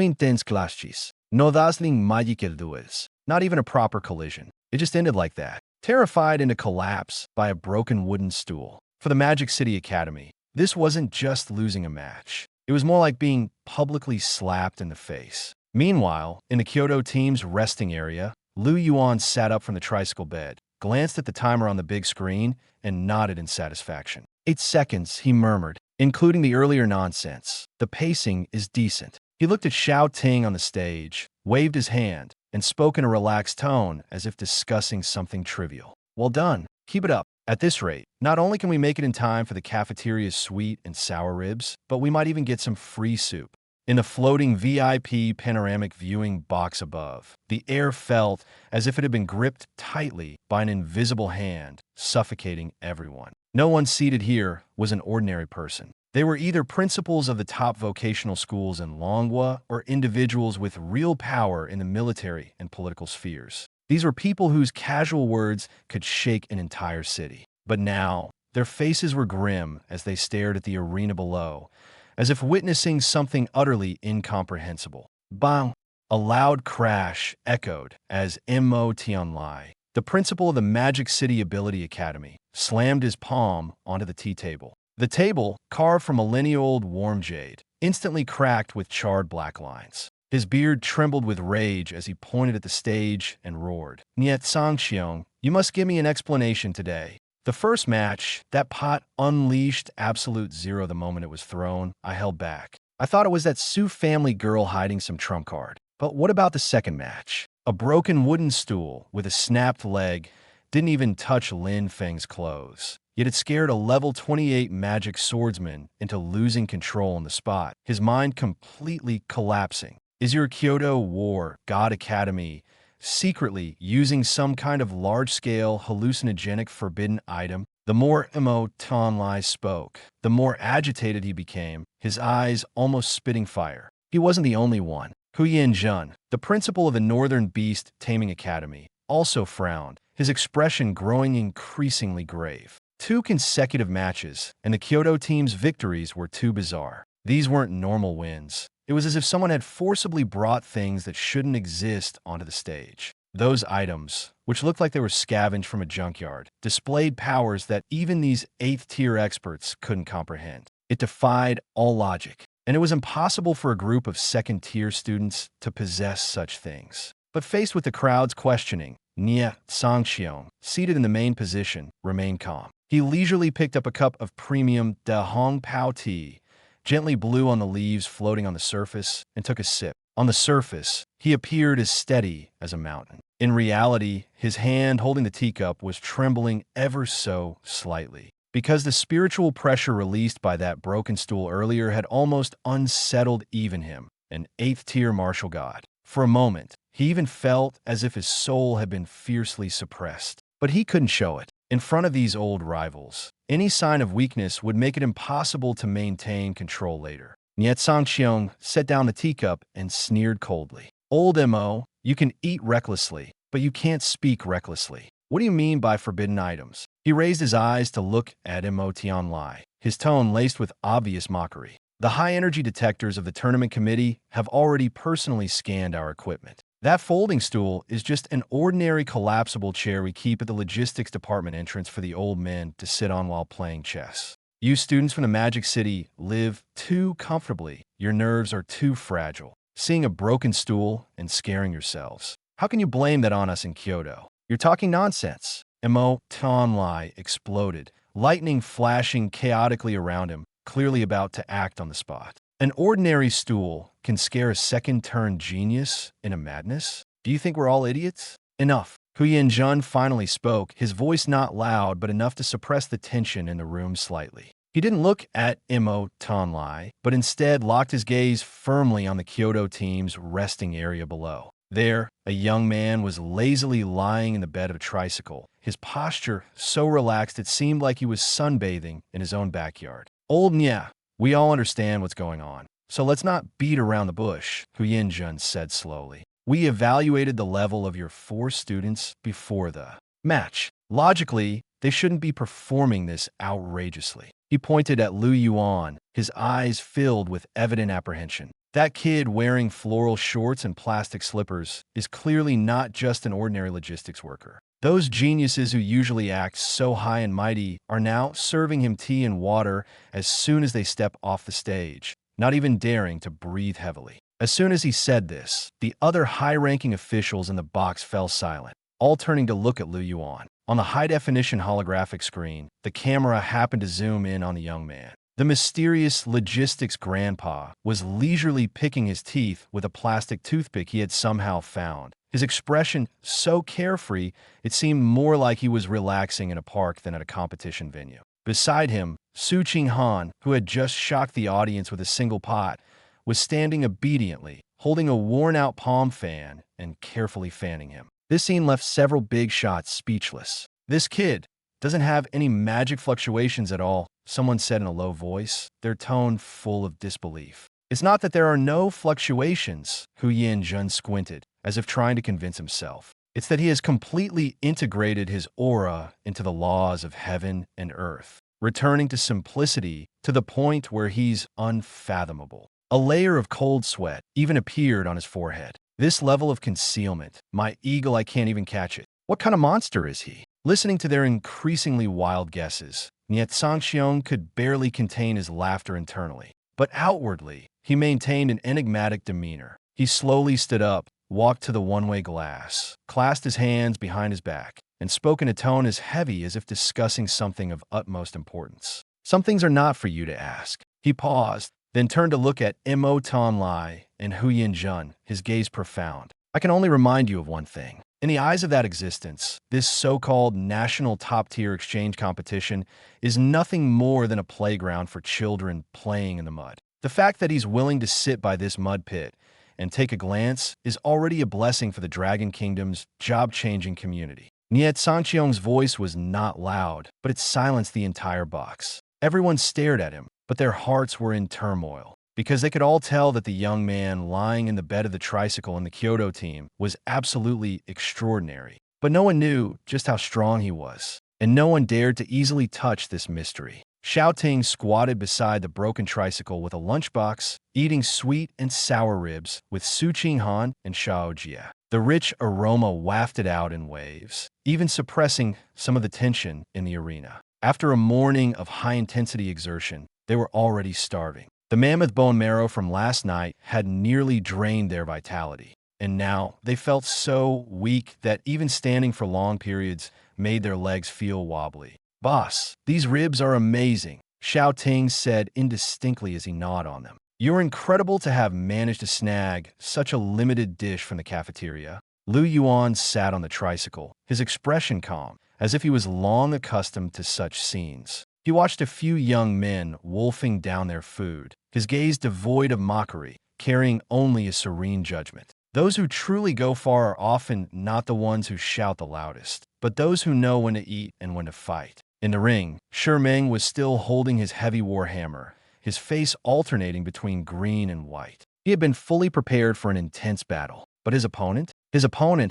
intens clashes. No dazzling magical duels. Not even a proper collision. It just ended like that. Terrified into collapse by a broken wooden stool. For the Magic City Academy, this wasn't just losing a match. It was more like being publicly slapped in the face. Meanwhile, in the Kyoto team's resting area, Liu Yuan sat up from the tricycle bed, glanced at the timer on the big screen, and nodded in satisfaction. 8 seconds, he murmured, including the earlier nonsense. The pacing is decent. He looked at Xiaoting on the stage, waved his hand, and spoke in a relaxed tone as if discussing something trivial. "Well done. Keep it up. At this rate, not only can we make it in time for the cafeteria's sweet and sour ribs, but we might even get some free soup." In the floating VIP panoramic viewing box above, the air felt as if it had been gripped tightly by an invisible hand, suffocating everyone. No one seated here was an ordinary person. They were either principals of the top vocational schools in Longhua or individuals with real power in the military and political spheres. These were people whose casual words could shake an entire city. But now, their faces were grim as they stared at the arena below, as if witnessing something utterly incomprehensible. "Bang!" A loud crash echoed as Mo Tianlai, the principal of the Magic City Ability Academy, slammed his palm onto the tea table. The table, carved from millennia-old warm jade, instantly cracked with charred black lines. His beard trembled with rage as he pointed at the stage and roared, "Niet Sangxiong, you must give me an explanation today." The first match, that pot unleashed absolute zero the moment it was thrown. I held back. I thought it was that Su family girl hiding some trump card. But what about the second match? A broken wooden stool with a snapped leg didn't even touch Lin Feng's clothes. Yet it scared a level 28 magic swordsman into losing control on the spot, his mind completely collapsing. Is your Kyoto War God Academy secretly using some kind of large-scale hallucinogenic forbidden item? The more Mo Tianlai spoke, the more agitated he became, his eyes almost spitting fire. He wasn't the only one. Huyan Jun, the principal of the Northern Beast Taming Academy, also frowned, his expression growing increasingly grave. 2 consecutive matches, and the Kyoto team's victories were too bizarre. These weren't normal wins. It was as if someone had forcibly brought things that shouldn't exist onto the stage. Those items, which looked like they were scavenged from a junkyard, displayed powers that even these 8th-tier experts couldn't comprehend. It defied all logic, and it was impossible for a group of 2nd-tier students to possess such things. But faced with the crowd's questioning, Nie Sangxiong, seated in the main position, remained calm. He leisurely picked up a cup of premium Da Hong Pao tea, gently blew on the leaves floating on the surface, and took a sip. On the surface, he appeared as steady as a mountain. In reality, his hand holding the teacup was trembling ever so slightly, because the spiritual pressure released by that broken stool earlier had almost unsettled even him, an 8th-tier martial god. For a moment, he even felt as if his soul had been fiercely suppressed. But he couldn't show it. In front of these old rivals, any sign of weakness would make it impossible to maintain control later. Niet Sangxiong set down the teacup and sneered coldly. Old Mo, you can eat recklessly, but you can't speak recklessly. What do you mean by forbidden items? He raised his eyes to look at Mo Tianlai, his tone laced with obvious mockery. The high-energy detectors of the tournament committee have already personally scanned our equipment. That folding stool is just an ordinary collapsible chair we keep at the logistics department entrance for the old men to sit on while playing chess. You students from the Magic City live too comfortably. Your nerves are too fragile. Seeing a broken stool and scaring yourselves. How can you blame that on us in Kyoto? You're talking nonsense. Mo Tianlai exploded, lightning flashing chaotically around him, clearly about to act on the spot. An ordinary stool can scare a second-turn genius in a madness? Do you think we're all idiots? Enough. Huyan Jun finally spoke, his voice not loud but enough to suppress the tension in the room slightly. He didn't look at Mo Tianlai, but instead locked his gaze firmly on the Kyoto team's resting area below. There, a young man was lazily lying in the bed of a tricycle, his posture so relaxed it seemed like he was sunbathing in his own backyard. Old Nya, we all understand what's going on, so let's not beat around the bush, Huyan Jun said slowly. We evaluated the level of your 4 students before the match. Logically, they shouldn't be performing this outrageously. He pointed at Yuan, his eyes filled with evident apprehension. That kid wearing floral shorts and plastic slippers is clearly not just an ordinary logistics worker. Those geniuses who usually act so high and mighty are now serving him tea and water as soon as they step off the stage, not even daring to breathe heavily. As soon as he said this, the other high-ranking officials in the box fell silent, all turning to look at Yuan. On the high-definition holographic screen, the camera happened to zoom in on the young man. The mysterious logistics grandpa was leisurely picking his teeth with a plastic toothpick he had somehow found. His expression so carefree, it seemed more like he was relaxing in a park than at a competition venue. Beside him, Su Qinghan, who had just shocked the audience with a single pot, was standing obediently, holding a worn-out palm fan and carefully fanning him. This scene left several big shots speechless. This kid doesn't have any magic fluctuations at all, someone said in a low voice, their tone full of disbelief. It's not that there are no fluctuations, Huyan Jun squinted, as if trying to convince himself. It's that he has completely integrated his aura into the laws of heaven and earth, returning to simplicity to the point where he's unfathomable. A layer of cold sweat even appeared on his forehead. This level of concealment, my eagle, I can't even catch it. What kind of monster is he? Listening to their increasingly wild guesses, Xiong could barely contain his laughter internally. But outwardly, he maintained an enigmatic demeanor. He slowly stood up, walked to the one-way glass, clasped his hands behind his back, and spoke in a tone as heavy as if discussing something of utmost importance. Some things are not for you to ask. He paused, then turned to look at Mo Tan Lai and Huyin Jun, his gaze profound. I can only remind you of one thing. In the eyes of that existence, this so-called national top-tier exchange competition is nothing more than a playground for children playing in the mud. The fact that he's willing to sit by this mud pit and take a glance is already a blessing for the Dragon Kingdom's job-changing community. Xiong's voice was not loud, but it silenced the entire box. Everyone stared at him, but their hearts were in turmoil, because they could all tell that the young man lying in the bed of the tricycle in the Kyoto team was absolutely extraordinary. But no one knew just how strong he was, and no one dared to easily touch this mystery. Xiao Ting squatted beside the broken tricycle with a lunchbox, eating sweet and sour ribs with Su Qinghan and Xiao Jie. The rich aroma wafted out in waves, even suppressing some of the tension in the arena. After a morning of high-intensity exertion, they were already starving. The mammoth bone marrow from last night had nearly drained their vitality, and now they felt so weak that even standing for long periods made their legs feel wobbly. "Boss, these ribs are amazing," Xiao Ting said indistinctly as he gnawed on them. "You're incredible to have managed to snag such a limited dish from the cafeteria." Lu Yuan sat on the tricycle, his expression calm, as if he was long accustomed to such scenes. He watched a few young men wolfing down their food, his gaze devoid of mockery, carrying only a serene judgment. Those who truly go far are often not the ones who shout the loudest, but those who know when to eat and when to fight. In the ring, Shi Meng was still holding his heavy war hammer, his face alternating between green and white. He had been fully prepared for an intense battle, but his opponent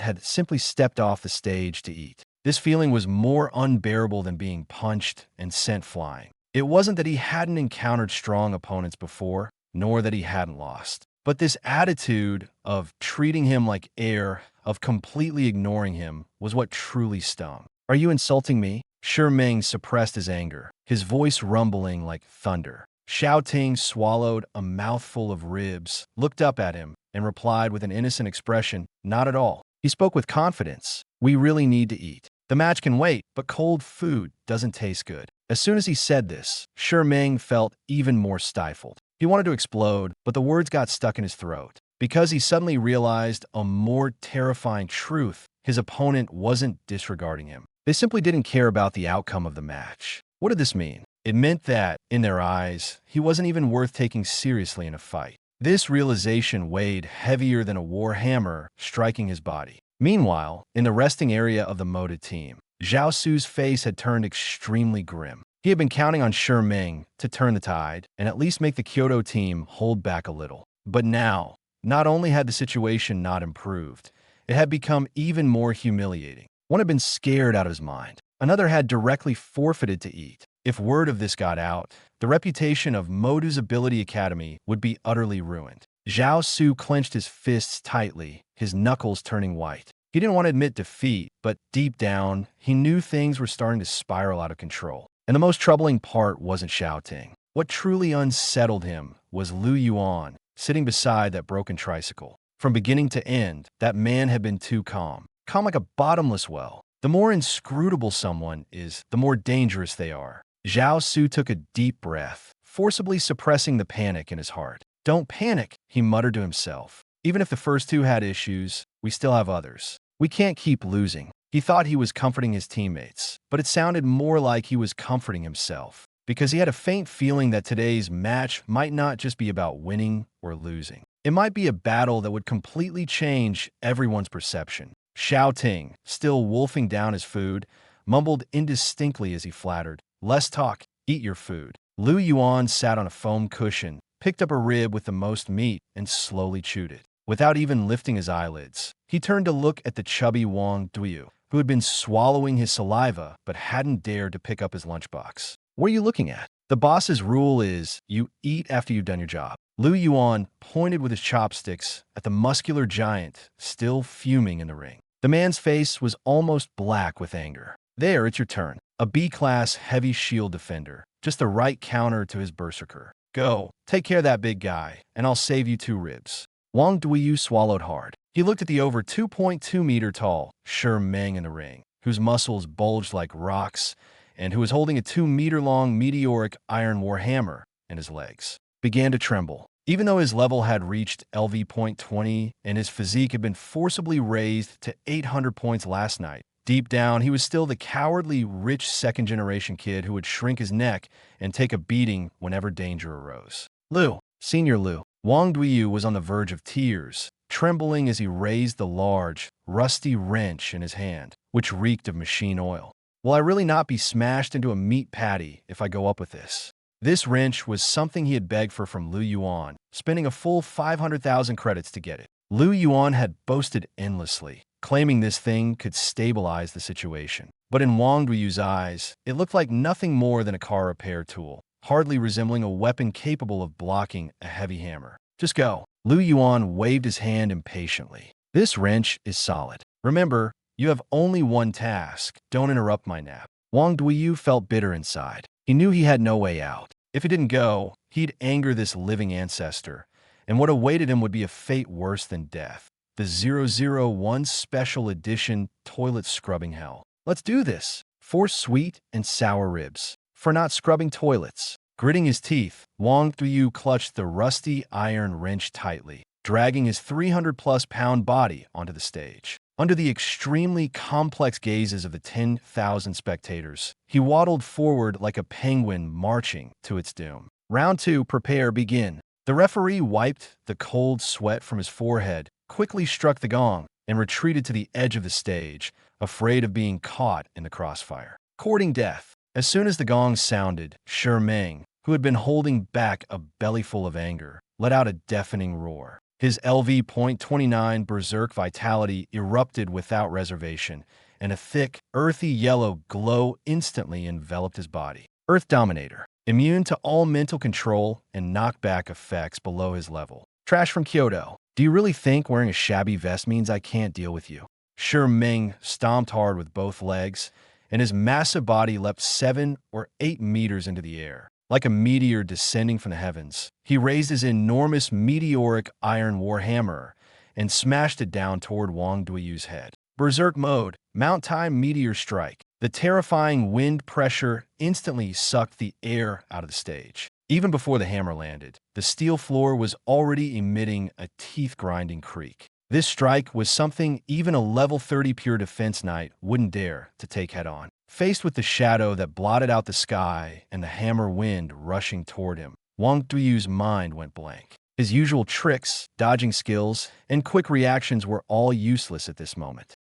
had simply stepped off the stage to eat. This feeling was more unbearable than being punched and sent flying. It wasn't that he hadn't encountered strong opponents before, nor that he hadn't lost. But this attitude of treating him like air, of completely ignoring him, was what truly stung. "Are you insulting me?" Shi Meng suppressed his anger, his voice rumbling like thunder. Xiao Ting swallowed a mouthful of ribs, looked up at him, and replied with an innocent expression, "Not at all." He spoke with confidence. "We really need to eat. The match can wait, but cold food doesn't taste good." As soon as he said this, Shi Meng felt even more stifled. He wanted to explode, but the words got stuck in his throat. Because he suddenly realized a more terrifying truth, his opponent wasn't disregarding him. They simply didn't care about the outcome of the match. What did this mean? It meant that, in their eyes, he wasn't even worth taking seriously in a fight. This realization weighed heavier than a war hammer striking his body. Meanwhile, in the resting area of the moated team, Zhao Su's face had turned extremely grim. He had been counting on Shi Meng to turn the tide and at least make the Kyoto team hold back a little. But now, not only had the situation not improved, it had become even more humiliating. One had been scared out of his mind. Another had directly forfeited to eat. If word of this got out, the reputation of Modu's Ability Academy would be utterly ruined. Zhao Su clenched his fists tightly, his knuckles turning white. He didn't want to admit defeat, but deep down, he knew things were starting to spiral out of control. And the most troubling part wasn't Xiao Ting. What truly unsettled him was Lu Yuan, sitting beside that broken tricycle. From beginning to end, that man had been too calm like a bottomless well. The more inscrutable someone is, the more dangerous they are. Zhao Su took a deep breath, forcibly suppressing the panic in his heart. "Don't panic," he muttered to himself. "Even if the first two had issues, we still have others. We can't keep losing." He thought he was comforting his teammates, but it sounded more like he was comforting himself, because he had a faint feeling that today's match might not just be about winning or losing. It might be a battle that would completely change everyone's perception. Xiao Ting, still wolfing down his food, mumbled indistinctly as he flattered, "Less talk, eat your food." Lu Yuan sat on a foam cushion, picked up a rib with the most meat, and slowly chewed it. Without even lifting his eyelids, he turned to look at the chubby Wang Duyu, who had been swallowing his saliva but hadn't dared to pick up his lunchbox. "What are you looking at?" "The boss's rule is, you eat after you've done your job." Lu Yuan pointed with his chopsticks at the muscular giant still fuming in the ring. The man's face was almost black with anger. There, it's your turn. A B-class heavy shield defender. Just the right counter to his berserker. Go, take care of that big guy, and I'll save you 2 ribs. Wang Duiyu swallowed hard. He looked at the over 2.2-meter tall Shi Meng in the ring, whose muscles bulged like rocks, and who was holding a 2-meter-long meteoric iron warhammer in his legs. Began to tremble. Even though his level had reached LV.20 and his physique had been forcibly raised to 800 points last night, deep down he was still the cowardly, rich second-generation kid who would shrink his neck and take a beating whenever danger arose. Lu, Senior Lu. Wang Duiyu was on the verge of tears, trembling as he raised the large, rusty wrench in his hand, which reeked of machine oil. Will I really not be smashed into a meat patty if I go up with this? This wrench was something he had begged for from Lu Yuan, spending a full 500,000 credits to get it. Lu Yuan had boasted endlessly, claiming this thing could stabilize the situation. But in Wang Duiyu's eyes, it looked like nothing more than a car repair tool, hardly resembling a weapon capable of blocking a heavy hammer. Just go. Lu Yuan waved his hand impatiently. This wrench is solid. Remember, you have only one task. Don't interrupt my nap. Wang Duiyu felt bitter inside. He knew he had no way out. If it didn't go, he'd anger this living ancestor, and what awaited him would be a fate worse than death. The 001 Special Edition Toilet Scrubbing Hell. Let's do this. 4 sweet and sour ribs. For not scrubbing toilets. Gritting his teeth, Wang Duiyu clutched the rusty iron wrench tightly, dragging his 300-plus pound body onto the stage. Under the extremely complex gazes of the 10,000 spectators, he waddled forward like a penguin marching to its doom. Round 2, prepare, begin. The referee wiped the cold sweat from his forehead, quickly struck the gong, and retreated to the edge of the stage, afraid of being caught in the crossfire. Courting death. As soon as the gong sounded, Shi Meng, who had been holding back a bellyful of anger, let out a deafening roar. His LV.29 berserk vitality erupted without reservation, and a thick, earthy yellow glow instantly enveloped his body. Earth Dominator, immune to all mental control and knockback effects below his level. Trash from Kyoto. Do you really think wearing a shabby vest means I can't deal with you? Shi Meng stomped hard with both legs, and his massive body leapt 7 or 8 meters into the air. Like a meteor descending from the heavens, he raised his enormous meteoric iron warhammer and smashed it down toward Wang Duiyu's head. Berserk mode, Mount Time meteor strike. The terrifying wind pressure instantly sucked the air out of the stage. Even before the hammer landed, the steel floor was already emitting a teeth-grinding creak. This strike was something even a level 30 pure defense knight wouldn't dare to take head-on. Faced with the shadow that blotted out the sky and the hammer wind rushing toward him, Wang Duiyu's mind went blank. His usual tricks, dodging skills, and quick reactions were all useless at this moment.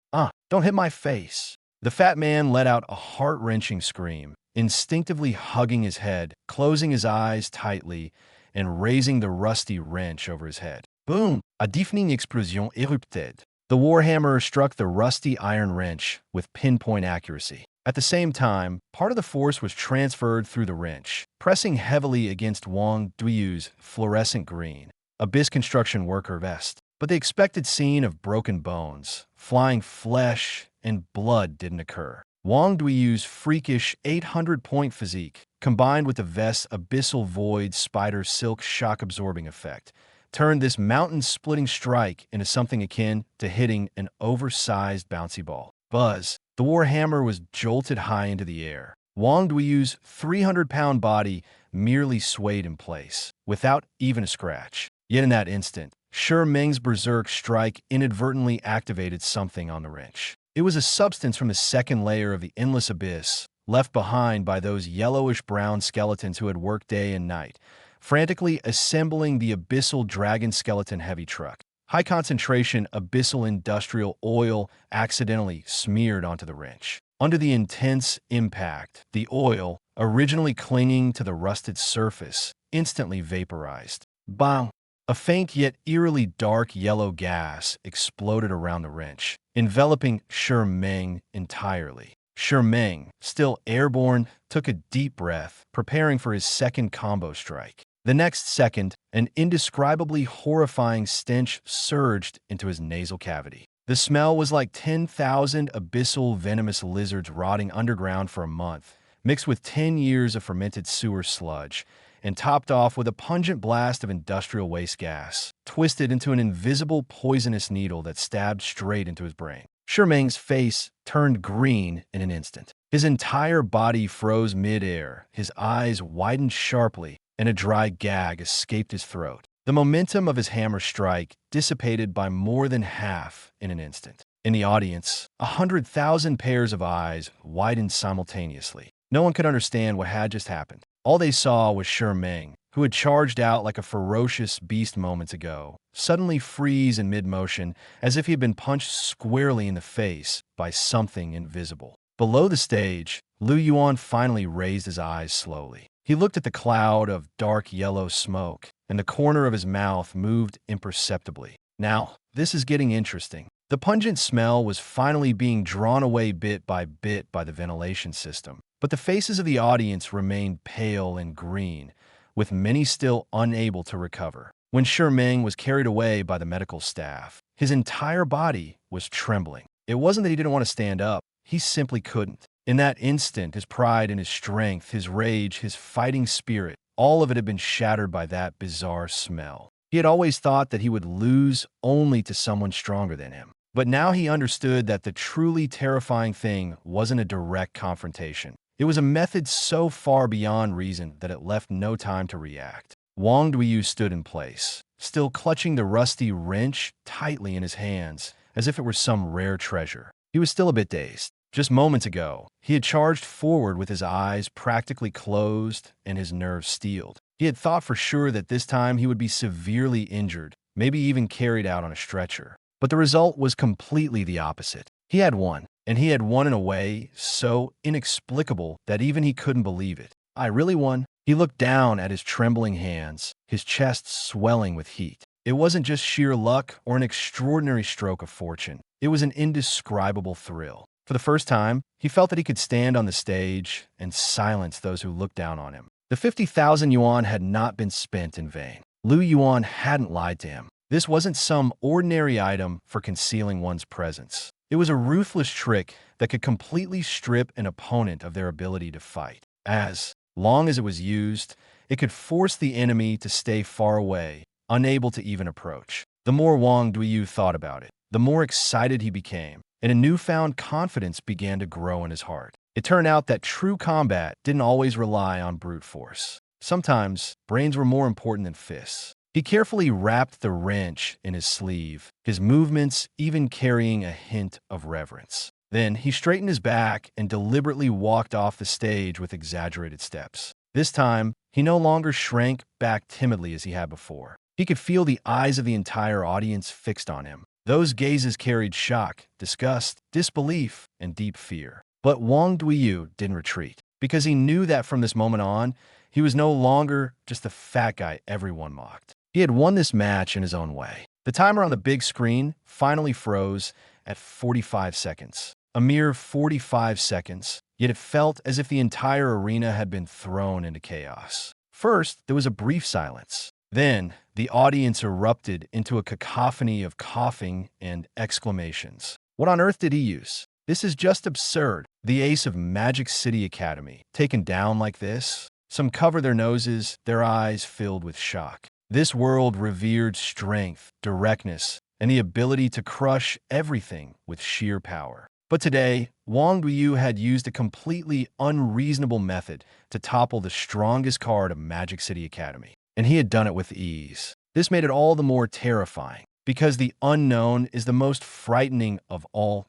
Don't hit my face. The fat man let out a heart-wrenching scream, instinctively hugging his head, closing his eyes tightly, and raising the rusty wrench over his head. Boom! A deafening explosion erupted. The warhammer struck the rusty iron wrench with pinpoint accuracy. At the same time, part of the force was transferred through the wrench, pressing heavily against Wang Duiyu's fluorescent green, abyss construction worker vest. But the expected scene of broken bones, flying flesh, and blood didn't occur. Wang Duiyu's freakish 800-point physique, combined with the vest's abyssal void spider silk shock-absorbing effect, turned this mountain-splitting strike into something akin to hitting an oversized bouncy ball. Buzz. The warhammer was jolted high into the air. Wang Duiyu's 300-pound body merely swayed in place, without even a scratch. Yet in that instant, Shi Meng's berserk strike inadvertently activated something on the wrench. It was a substance from the second layer of the endless abyss, left behind by those yellowish-brown skeletons who had worked day and night, frantically assembling the abyssal dragon skeleton heavy truck. High-concentration abyssal industrial oil accidentally smeared onto the wrench. Under the intense impact, the oil, originally clinging to the rusted surface, instantly vaporized. Bang! A faint yet eerily dark yellow gas exploded around the wrench, enveloping Shi Meng entirely. Shi Meng, still airborne, took a deep breath, preparing for his second combo strike. The next second, An indescribably horrifying stench surged into his nasal cavity. The smell was like 10,000 abyssal venomous lizards rotting underground for a month, mixed with 10 years of fermented sewer sludge, and topped off with a pungent blast of industrial waste gas, twisted into an invisible poisonous needle that stabbed straight into his brain. Shermang's face turned green in an instant. His entire body froze mid-air, his eyes widened sharply, and a dry gag escaped his throat. The momentum of his hammer strike dissipated by more than half in an instant. In the audience, 100,000 pairs of eyes widened simultaneously. No one could understand what had just happened. All they saw was Shermang, who had charged out like a ferocious beast moments ago, suddenly freeze in mid-motion as if he had been punched squarely in the face by something invisible. Below the stage, Yuan finally raised his eyes slowly. He looked at the cloud of dark yellow smoke, and the corner of his mouth moved imperceptibly. Now, this is getting interesting. The pungent smell was finally being drawn away bit by the ventilation system, but the faces of the audience remained pale and green, with many still unable to recover. When Shermang was carried away by the medical staff, his entire body was trembling. It wasn't that he didn't want to stand up, he simply couldn't. In that instant, his pride and his strength, his rage, his fighting spirit, all of it had been shattered by that bizarre smell. He had always thought that he would lose only to someone stronger than him. But now he understood that the truly terrifying thing wasn't a direct confrontation. It was a method so far beyond reason that it left no time to react. Wang Duiyu stood in place, still clutching the rusty wrench tightly in his hands, as if it were some rare treasure. He was still a bit dazed. Just moments ago, he had charged forward with his eyes practically closed and his nerves steeled. He had thought for sure that this time he would be severely injured, maybe even carried out on a stretcher. But the result was completely the opposite. He had won, and he had won in a way so inexplicable that even he couldn't believe it. I really won. He looked down at his trembling hands, his chest swelling with heat. It wasn't just sheer luck or an extraordinary stroke of fortune. It was an indescribable thrill. For the first time, he felt that he could stand on the stage and silence those who looked down on him. The 50,000 yuan had not been spent in vain. Yuan hadn't lied to him. This wasn't some ordinary item for concealing one's presence. It was a ruthless trick that could completely strip an opponent of their ability to fight. As long as it was used, it could force the enemy to stay far away, unable to even approach. The more Wang Duiyu thought about it, the more excited he became, and a newfound confidence began to grow in his heart. It turned out that true combat didn't always rely on brute force. Sometimes, brains were more important than fists. He carefully wrapped the wrench in his sleeve, his movements even carrying a hint of reverence. Then he straightened his back and deliberately walked off the stage with exaggerated steps. This time, he no longer shrank back timidly as he had before. He could feel the eyes of the entire audience fixed on him. Those gazes carried shock, disgust, disbelief, and deep fear. But Wang Duiyu didn't retreat, because he knew that from this moment on, he was no longer just the fat guy everyone mocked. He had won this match in his own way. The timer on the big screen finally froze at 45 seconds. A mere 45 seconds, yet it felt as if the entire arena had been thrown into chaos. First, there was a brief silence. Then, the audience erupted into a cacophony of coughing and exclamations. What on earth did he use? This is just absurd. The ace of Magic City Academy, taken down like this? Some cover their noses, their eyes filled with shock. This world revered strength, directness, and the ability to crush everything with sheer power. But today, Wang Duiyu had used a completely unreasonable method to topple the strongest card of Magic City Academy. And he had done it with ease. This made it all the more terrifying, because the unknown is the most frightening of all.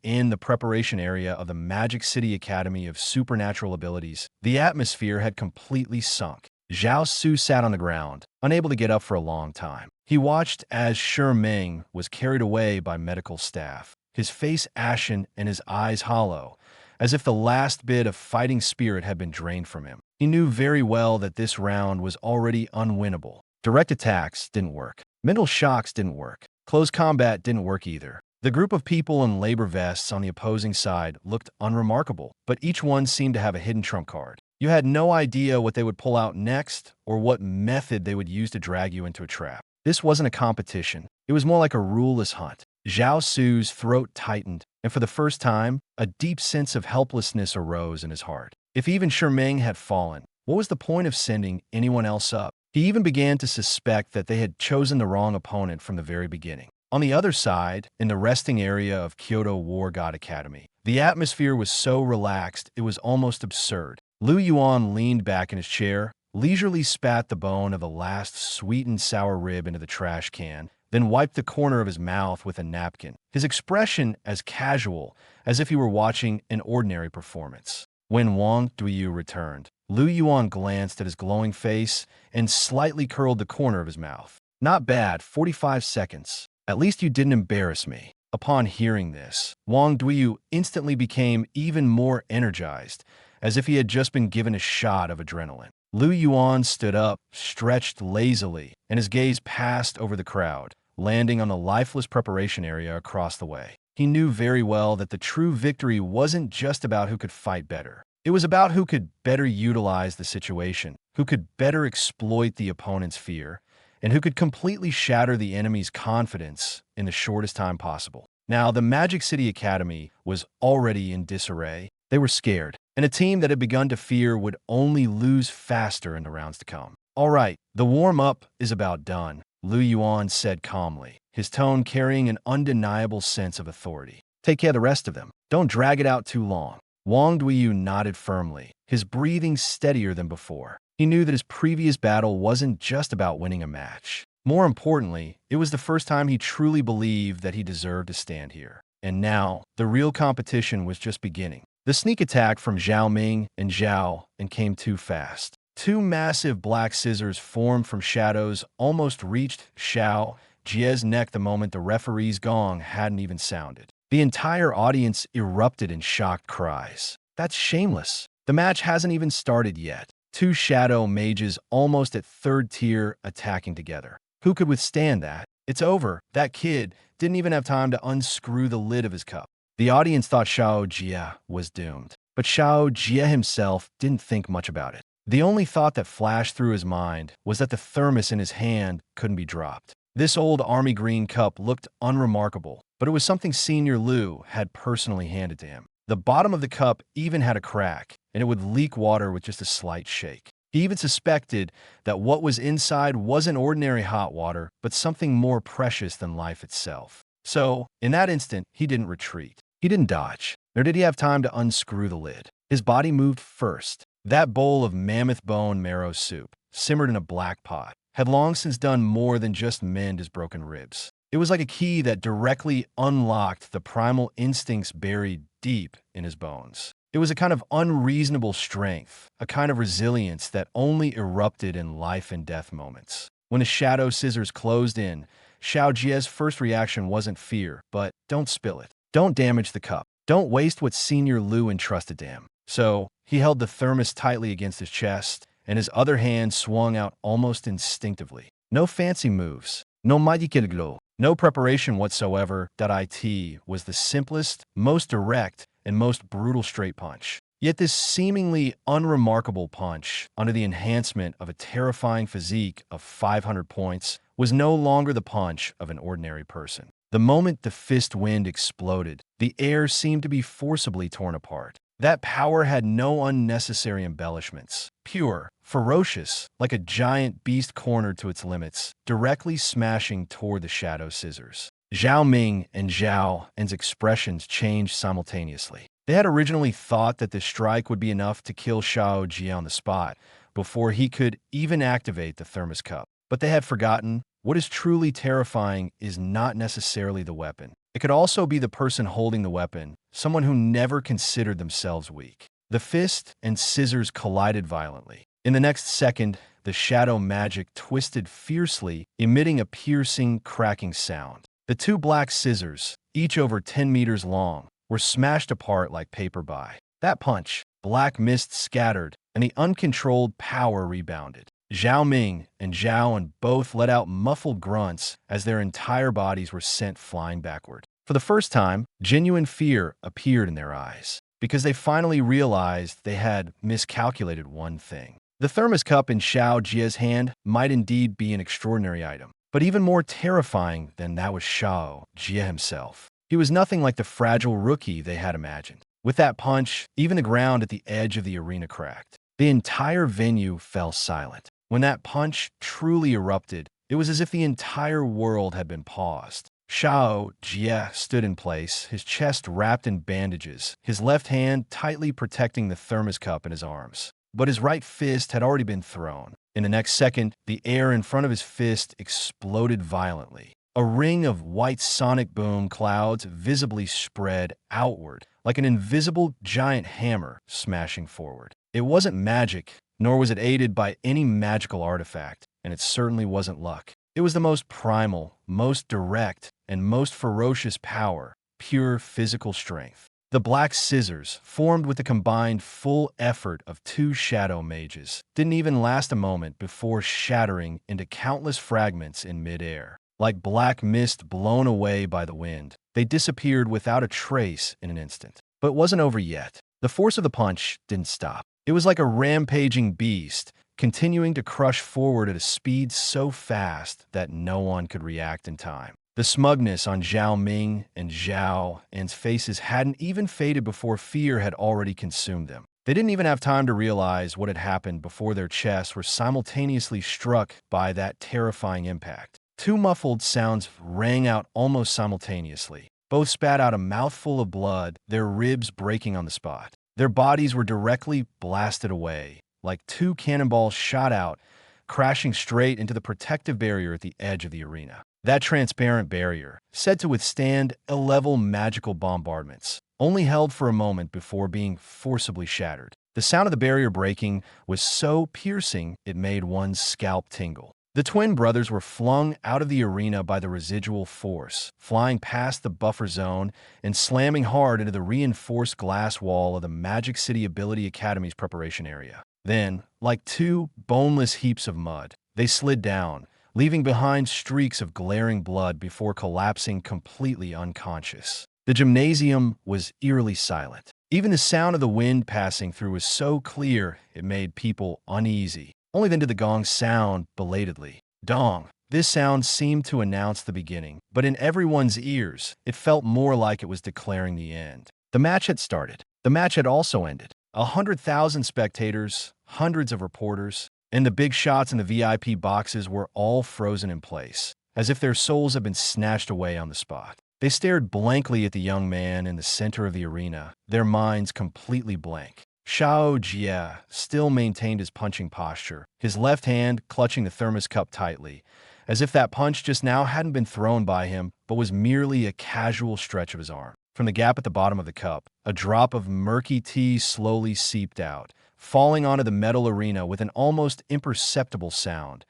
In the preparation area of the Magic City Academy of Supernatural Abilities, the atmosphere had completely sunk. Zhao Su sat on the ground, unable to get up for a long time. He watched as Shermang was carried away by medical staff, his face ashen and his eyes hollow, as if the last bit of fighting spirit had been drained from him. He knew very well that this round was already unwinnable. Direct attacks didn't work. Mental shocks didn't work. Close combat didn't work either. The group of people in labor vests on the opposing side looked unremarkable, but each one seemed to have a hidden trump card. You had no idea what they would pull out next or what method they would use to drag you into a trap. This wasn't a competition. It was more like a ruleless hunt. Zhao Su's throat tightened, and for the first time, a deep sense of helplessness arose in his heart. If even Sherming had fallen, what was the point of sending anyone else up? He even began to suspect that they had chosen the wrong opponent from the very beginning. On the other side, in the resting area of Kyoto War God Academy, the atmosphere was so relaxed it was almost absurd. Lu Yuan leaned back in his chair, leisurely spat the bone of the last sweet and sour rib into the trash can, then wiped the corner of his mouth with a napkin, his expression as casual as if he were watching an ordinary performance. When Wang Duyu returned, Lu Yuan glanced at his glowing face and slightly curled the corner of his mouth. Not bad, 45 seconds. At least you didn't embarrass me. Upon hearing this, Wang Duyu instantly became even more energized, as if he had just been given a shot of adrenaline. Lu Yuan stood up, stretched lazily, and his gaze passed over the crowd, landing on the lifeless preparation area across the way. He knew very well that the true victory wasn't just about who could fight better. It was about who could better utilize the situation, who could better exploit the opponent's fear, and who could completely shatter the enemy's confidence in the shortest time possible. Now, the Magic City Academy was already in disarray. They were scared, and a team that had begun to fear would only lose faster in the rounds to come. All right, the warm-up is about done, Lu Yuan said calmly, his tone carrying an undeniable sense of authority. Take care of the rest of them. Don't drag it out too long. Wang Duyu nodded firmly, his breathing steadier than before. He knew that his previous battle wasn't just about winning a match. More importantly, it was the first time he truly believed that he deserved to stand here. And now, the real competition was just beginning. The sneak attack from Zhao Ming and Zhao came too fast. Two massive black scissors formed from shadows almost reached Xiao Jie's neck the moment the referee's gong hadn't even sounded. The entire audience erupted in shocked cries. That's shameless. The match hasn't even started yet. Two shadow mages almost at third tier attacking together. Who could withstand that? It's over. That kid didn't even have time to unscrew the lid of his cup. The audience thought Xiao Jie was doomed, but Xiao Jie himself didn't think much about it. The only thought that flashed through his mind was that the thermos in his hand couldn't be dropped. This old army green cup looked unremarkable, but it was something Senior Lu had personally handed to him. The bottom of the cup even had a crack, and it would leak water with just a slight shake. He even suspected that what was inside wasn't ordinary hot water, but something more precious than life itself. So, in that instant, he didn't retreat. He didn't dodge, nor did he have time to unscrew the lid. His body moved first. That bowl of mammoth bone marrow soup, simmered in a black pot, had long since done more than just mend his broken ribs. It was like a key that directly unlocked the primal instincts buried deep in his bones. It was a kind of unreasonable strength, a kind of resilience that only erupted in life and death moments. When the shadow scissors closed in, Xiao Jie's first reaction wasn't fear, but don't spill it. Don't damage the cup. Don't waste what Senior Lu entrusted to him. So, he held the thermos tightly against his chest, and his other hand swung out almost instinctively. No fancy moves, no mutated glow, no preparation whatsoever. It was the simplest, most direct, and most brutal straight punch. Yet this seemingly unremarkable punch, under the enhancement of a terrifying physique of 500 points, was no longer the punch of an ordinary person. The moment the fist wind exploded, the air seemed to be forcibly torn apart. That power had no unnecessary embellishments. Pure, ferocious, like a giant beast cornered to its limits, directly smashing toward the shadow scissors. Zhao Ming and Zhao En's expressions changed simultaneously. They had originally thought that this strike would be enough to kill Xiao Jie on the spot, before he could even activate the thermos cup. But they had forgotten, what is truly terrifying is not necessarily the weapon. It could also be the person holding the weapon, someone who never considered themselves weak. The fist and scissors collided violently. In the next second, the shadow magic twisted fiercely, emitting a piercing, cracking sound. The two black scissors, each over 10 meters long, were smashed apart like paper by. That punch, black mist scattered, and the uncontrolled power rebounded. Zhao Ming and Zhao En both let out muffled grunts as their entire bodies were sent flying backward. For the first time, genuine fear appeared in their eyes. because they finally realized they had miscalculated one thing. The thermos cup in Xiao Jie's hand might indeed be an extraordinary item, but even more terrifying than that was Xiao Jie himself. He was nothing like the fragile rookie they had imagined. With that punch, even the ground at the edge of the arena cracked. The entire venue fell silent. When that punch truly erupted, it was as if the entire world had been paused. Xiao Jie stood in place, his chest wrapped in bandages, his left hand tightly protecting the thermos cup in his arms. But his right fist had already been thrown. In the next second, the air in front of his fist exploded violently. A ring of white sonic boom clouds visibly spread outward, like an invisible giant hammer smashing forward. It wasn't magic, nor was it aided by any magical artifact, and it certainly wasn't luck. It was the most primal, most direct, and most ferocious power, pure physical strength. The black scissors, formed with the combined full effort of two shadow mages, didn't even last a moment before shattering into countless fragments in midair. Like black mist blown away by the wind, they disappeared without a trace in an instant. But it wasn't over yet. The force of the punch didn't stop. It was like a rampaging beast, continuing to crush forward at a speed so fast that no one could react in time. The smugness on Zhao Ming and Zhao En's faces hadn't even faded before fear had already consumed them. They didn't even have time to realize what had happened before their chests were simultaneously struck by that terrifying impact. Two muffled sounds rang out almost simultaneously. Both spat out a mouthful of blood, their ribs breaking on the spot. Their bodies were directly blasted away, like two cannonballs shot out, crashing straight into the protective barrier at the edge of the arena. That transparent barrier, said to withstand A-level magical bombardments, only held for a moment before being forcibly shattered. The sound of the barrier breaking was so piercing it made one's scalp tingle. The twin brothers were flung out of the arena by the residual force, flying past the buffer zone and slamming hard into the reinforced glass wall of the Magic City Ability Academy's preparation area. Then, like two boneless heaps of mud, they slid down, leaving behind streaks of glaring blood before collapsing completely unconscious. The gymnasium was eerily silent. Even the sound of the wind passing through was so clear it made people uneasy. Only then did the gong sound belatedly. Dong. This sound seemed to announce the beginning, but in everyone's ears, it felt more like it was declaring the end. The match had started. The match had also ended. 100,000 spectators, hundreds of reporters, and the big shots in the VIP boxes were all frozen in place, as if their souls had been snatched away on the spot. They stared blankly at the young man in the center of the arena, their minds completely blank. Xiao Jie still maintained his punching posture, his left hand clutching the thermos cup tightly, as if that punch just now hadn't been thrown by him, but was merely a casual stretch of his arm. From the gap at the bottom of the cup, a drop of murky tea slowly seeped out, falling onto the metal arena with an almost imperceptible sound.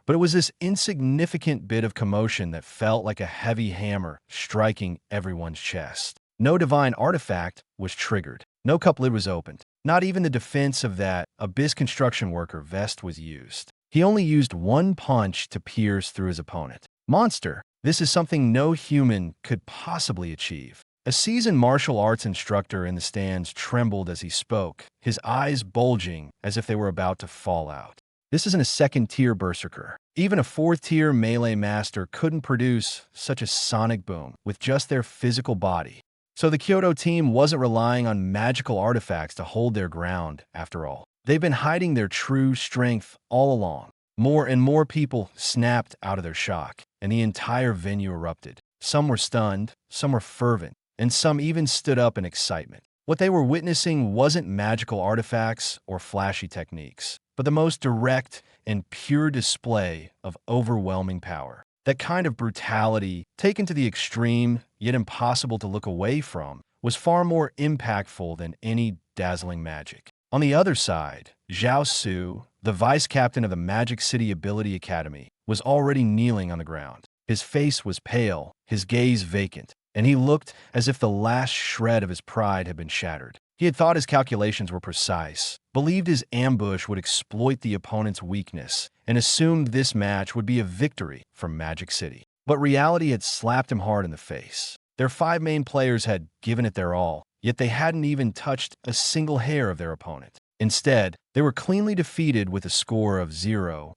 But it was this insignificant bit of commotion that felt like a heavy hammer striking everyone's chest. No divine artifact was triggered. No cup lid was opened. Not even the defense of that abyss construction worker vest was used. He only used one punch to pierce through his opponent. Monster, this is something no human could possibly achieve. A seasoned martial arts instructor in the stands trembled as he spoke, his eyes bulging as if they were about to fall out. This isn't a second-tier berserker. Even a fourth-tier melee master couldn't produce such a sonic boom with just their physical body. So the Kyoto team wasn't relying on magical artifacts to hold their ground, after all. They've been hiding their true strength all along. More and more people snapped out of their shock, and the entire venue erupted. Some were stunned, some were fervent, and some even stood up in excitement. What they were witnessing wasn't magical artifacts or flashy techniques, but the most direct and pure display of overwhelming power. That kind of brutality, taken to the extreme, yet impossible to look away from, was far more impactful than any dazzling magic. On the other side, Zhao Su, the vice captain of the Magic City Ability Academy, was already kneeling on the ground. His face was pale, his gaze vacant, and he looked as if the last shred of his pride had been shattered. He had thought his calculations were precise, believed his ambush would exploit the opponent's weakness, and assumed this match would be a victory for Magic City. But reality had slapped him hard in the face. Their 5 main players had given it their all, yet they hadn't even touched a single hair of their opponent. Instead, they were cleanly defeated with a score of 0-5.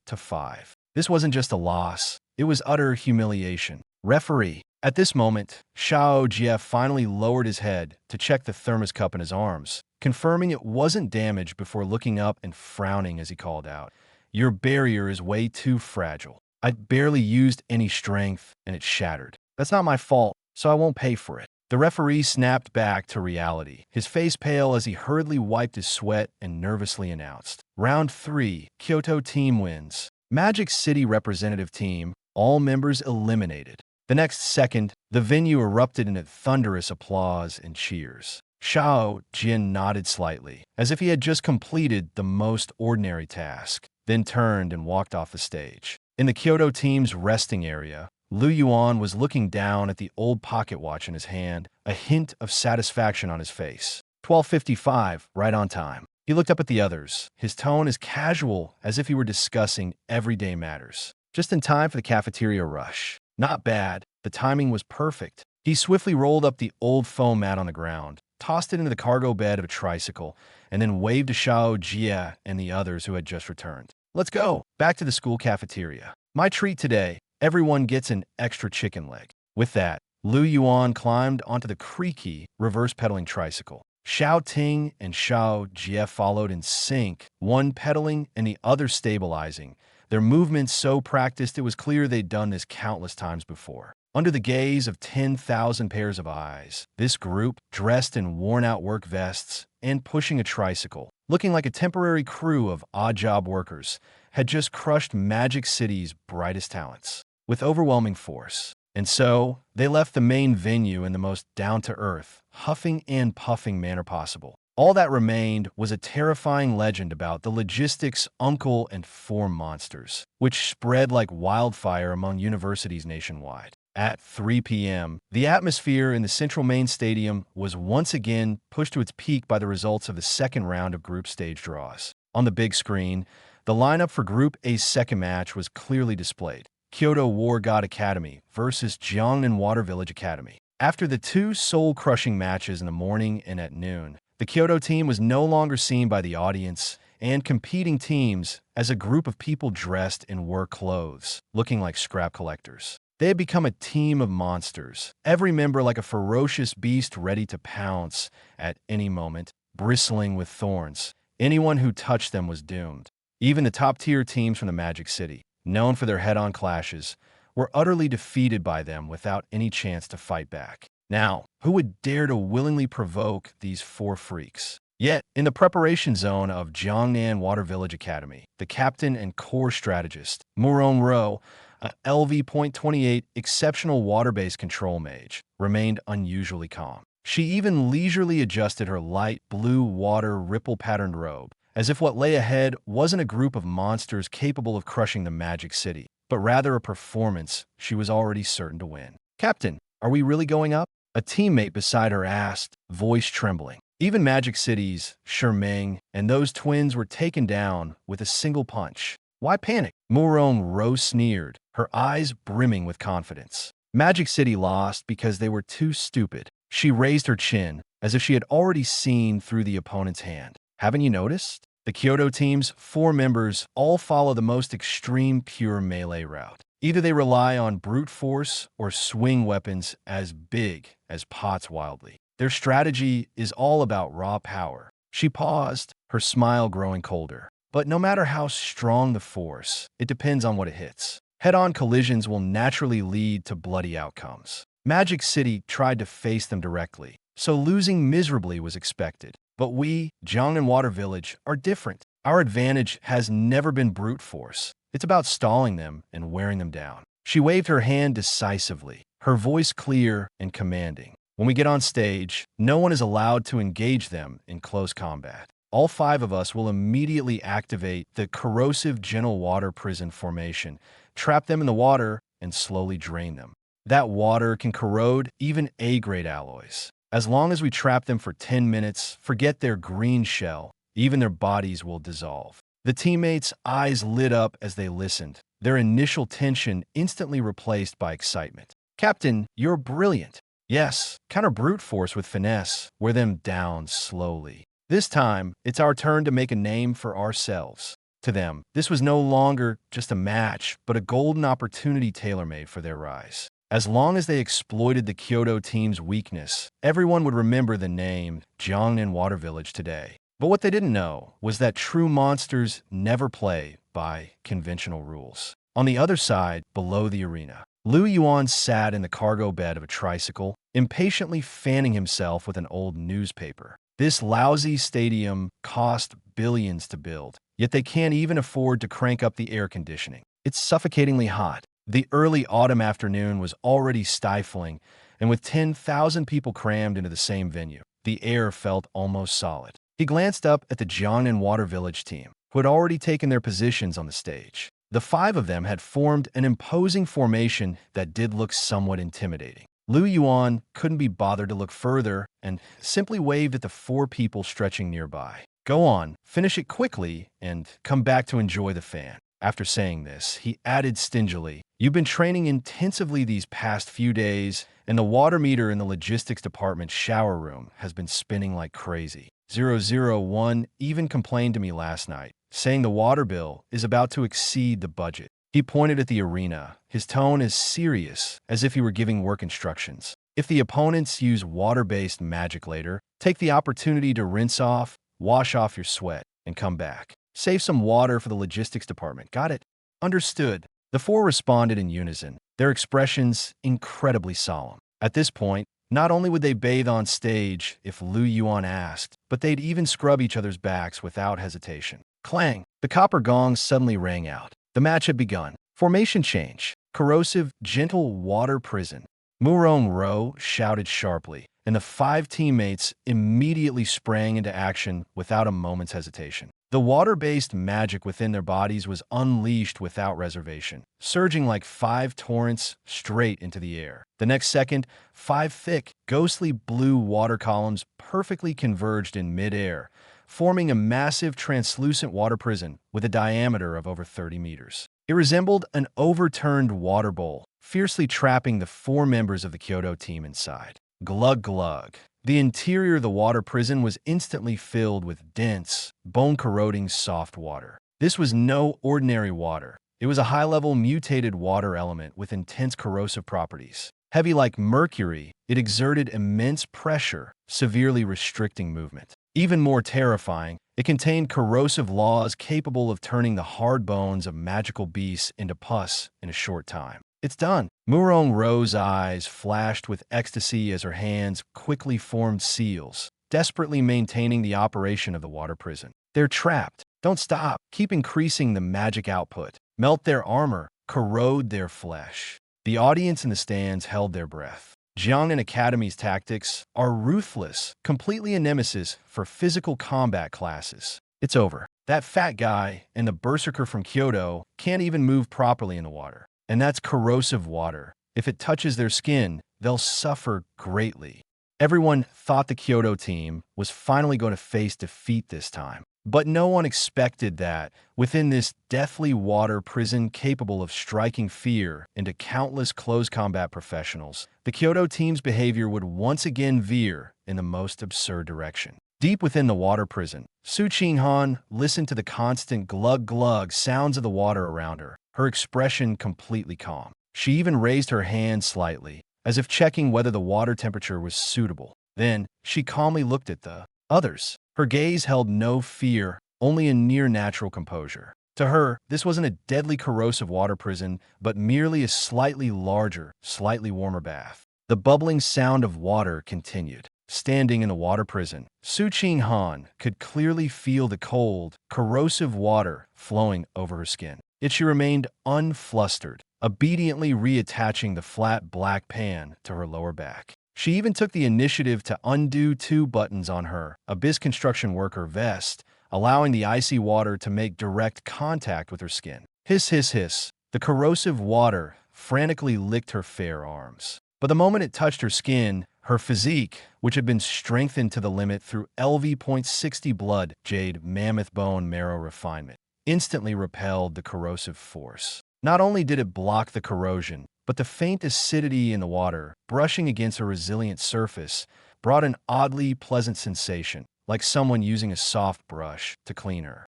This wasn't just a loss, it was utter humiliation. Referee. At this moment, Xiao Jie finally lowered his head to check the thermos cup in his arms, confirming it wasn't damaged before looking up and frowning as he called out, "Your barrier is way too fragile. I barely used any strength, and it shattered. That's not my fault, so I won't pay for it." The referee snapped back to reality, his face pale as he hurriedly wiped his sweat and nervously announced, "Round 3, Kyoto team wins. Magic City representative team, all members eliminated." The next second, the venue erupted in thunderous applause and cheers. Xiao Jin nodded slightly, as if he had just completed the most ordinary task, then turned and walked off the stage. In the Kyoto team's resting area, Yuan was looking down at the old pocket watch in his hand, a hint of satisfaction on his face. 12:55, right on time. He looked up at the others, his tone as casual as if he were discussing everyday matters. Just in time for the cafeteria rush. Not bad. The timing was perfect. He swiftly rolled up the old foam mat on the ground, tossed it into the cargo bed of a tricycle, and then waved to Xiao Jie and the others who had just returned. "Let's go. Back to the school cafeteria. My treat today. Everyone gets an extra chicken leg." With that, Yuan climbed onto the creaky, reverse-pedaling tricycle. Xiao Ting and Xiao Jie followed in sync, one pedaling and the other stabilizing, their movements so practiced it was clear they'd done this countless times before. Under the gaze of 10,000 pairs of eyes, this group, dressed in worn-out work vests and pushing a tricycle, looking like a temporary crew of odd-job workers, had just crushed Magic City's brightest talents with overwhelming force. And so, they left the main venue in the most down-to-earth, huffing and puffing manner possible. All that remained was a terrifying legend about the logistics uncle and form monsters, which spread like wildfire among universities nationwide. At 3 p.m., the atmosphere in the Central Main Stadium was once again pushed to its peak by the results of the second round of group stage draws. On the big screen, the lineup for Group A's second match was clearly displayed. Kyoto War God Academy versus Jiangnan Water Village Academy. After the two soul-crushing matches in the morning and at noon, the Kyoto team was no longer seen by the audience and competing teams as a group of people dressed in work clothes, looking like scrap collectors. They had become a team of monsters, every member like a ferocious beast ready to pounce at any moment, bristling with thorns. Anyone who touched them was doomed. Even the top-tier teams from the Magic City, known for their head-on clashes, were utterly defeated by them without any chance to fight back. Now, who would dare to willingly provoke these four freaks? Yet, in the preparation zone of Jiangnan Water Village Academy, the captain and core strategist, Muron Ro, a LV.28 exceptional water-based control mage, remained unusually calm. She even leisurely adjusted her light blue water ripple-patterned robe, as if what lay ahead wasn't a group of monsters capable of crushing the Magic City, but rather a performance she was already certain to win. "Captain, are we really going up?" a teammate beside her asked, voice trembling. Even Magic City's Sherming and those twins were taken down with a single punch. "Why panic?" Muron Ro sneered, her eyes brimming with confidence. Magic City lost because they were too stupid. She raised her chin, as if she had already seen through the opponent's hand. "Haven't you noticed? The Kyoto team's 4 members all follow the most extreme pure melee route. Either they rely on brute force or swing weapons as big as pots wildly. Their strategy is all about raw power." She paused, her smile growing colder. "But no matter how strong the force, it depends on what it hits. Head-on collisions will naturally lead to bloody outcomes. Magic City tried to face them directly, so losing miserably was expected. But we, Jiangnan Water Village, are different. Our advantage has never been brute force. It's about stalling them and wearing them down." She waved her hand decisively, her voice clear and commanding. "When we get on stage, no one is allowed to engage them in close combat. All 5 of us will immediately activate the corrosive gentle water prison formation, trap them in the water, and slowly drain them. That water can corrode even A-grade alloys. As long as we trap them for 10 minutes, forget their green shell, even their bodies will dissolve." The teammates' eyes lit up as they listened, their initial tension instantly replaced by excitement. "Captain, you're brilliant. Yes, counter brute force with finesse, wear them down slowly. This time, it's our turn to make a name for ourselves. To them, this was no longer just a match, but a golden opportunity tailor-made for their rise. As long as they exploited the Kyoto team's weakness, everyone would remember the name Jiangnan Water Village today. But what they didn't know was that true monsters never play by conventional rules. On the other side, below the arena, Yuan sat in the cargo bed of a tricycle, impatiently fanning himself with an old newspaper. This lousy stadium cost billions to build, yet they can't even afford to crank up the air conditioning. It's suffocatingly hot. The early autumn afternoon was already stifling, and with 10,000 people crammed into the same venue, the air felt almost solid. He glanced up at the Jiangnan Water Village team, who had already taken their positions on the stage. The 5 of them had formed an imposing formation that did look somewhat intimidating. Yuan couldn't be bothered to look further and simply waved at the 4 people stretching nearby. Go on, finish it quickly, and come back to enjoy the fan. After saying this, he added stingily, "You've been training intensively these past few days, and the water meter in the logistics department shower room has been spinning like crazy. 001 even complained to me last night, saying the water bill is about to exceed the budget." He pointed at the arena, his tone as serious as if he were giving work instructions. "If the opponents use water-based magic later, take the opportunity to rinse off, wash off your sweat, and come back. Save some water for the logistics department. Got it?" "Understood." The 4 responded in unison, their expressions incredibly solemn. At this point, not only would they bathe on stage if Yuan asked, but they'd even scrub each other's backs without hesitation. Clang! The copper gong suddenly rang out. The match had begun. Formation change. Corrosive, gentle water prison. Murong Ro shouted sharply, and the 5 teammates immediately sprang into action without a moment's hesitation. The water-based magic within their bodies was unleashed without reservation, surging like 5 torrents straight into the air. The next second, 5 thick, ghostly blue water columns perfectly converged in mid-air, forming a massive translucent water prison with a diameter of over 30 meters. It resembled an overturned water bowl, fiercely trapping the 4 members of the Kyoto team inside. Glug glug. The interior of the water prison was instantly filled with dense, bone-corroding soft water. This was no ordinary water. It was a high-level mutated water element with intense corrosive properties. Heavy like mercury, it exerted immense pressure, severely restricting movement. Even more terrifying, it contained corrosive laws capable of turning the hard bones of magical beasts into pus in a short time. "It's done." Murong Ro's eyes flashed with ecstasy as her hands quickly formed seals, desperately maintaining the operation of the water prison. "They're trapped. Don't stop. Keep increasing the magic output. Melt their armor. Corrode their flesh." The audience in the stands held their breath. Jiangnan Academy's tactics are ruthless, completely a nemesis for physical combat classes. It's over. That fat guy and the berserker from Kyoto can't even move properly in the water. And that's corrosive water. If it touches their skin, they'll suffer greatly. Everyone thought the Kyoto team was finally going to face defeat this time. But no one expected that, within this deathly water prison capable of striking fear into countless close combat professionals, the Kyoto team's behavior would once again veer in the most absurd direction. Deep within the water prison, Su Qinghan listened to the constant glug-glug sounds of the water around her, her expression completely calm. She even raised her hand slightly, as if checking whether the water temperature was suitable. Then, she calmly looked at the others. Her gaze held no fear, only a near-natural composure. To her, this wasn't a deadly corrosive water prison, but merely a slightly larger, slightly warmer bath. The bubbling sound of water continued. Standing in the water prison, Su Qinghan could clearly feel the cold, corrosive water flowing over her skin. Yet she remained unflustered, obediently reattaching the flat black pan to her lower back. She even took the initiative to undo 2 buttons on her Abyss construction worker vest, allowing the icy water to make direct contact with her skin. Hiss, hiss, hiss. The corrosive water frantically licked her fair arms. But the moment it touched her skin, her physique, which had been strengthened to the limit through LV.60 blood jade mammoth bone marrow refinement, instantly repelled the corrosive force. Not only did it block the corrosion, but the faint acidity in the water, brushing against a resilient surface, brought an oddly pleasant sensation, like someone using a soft brush to clean her.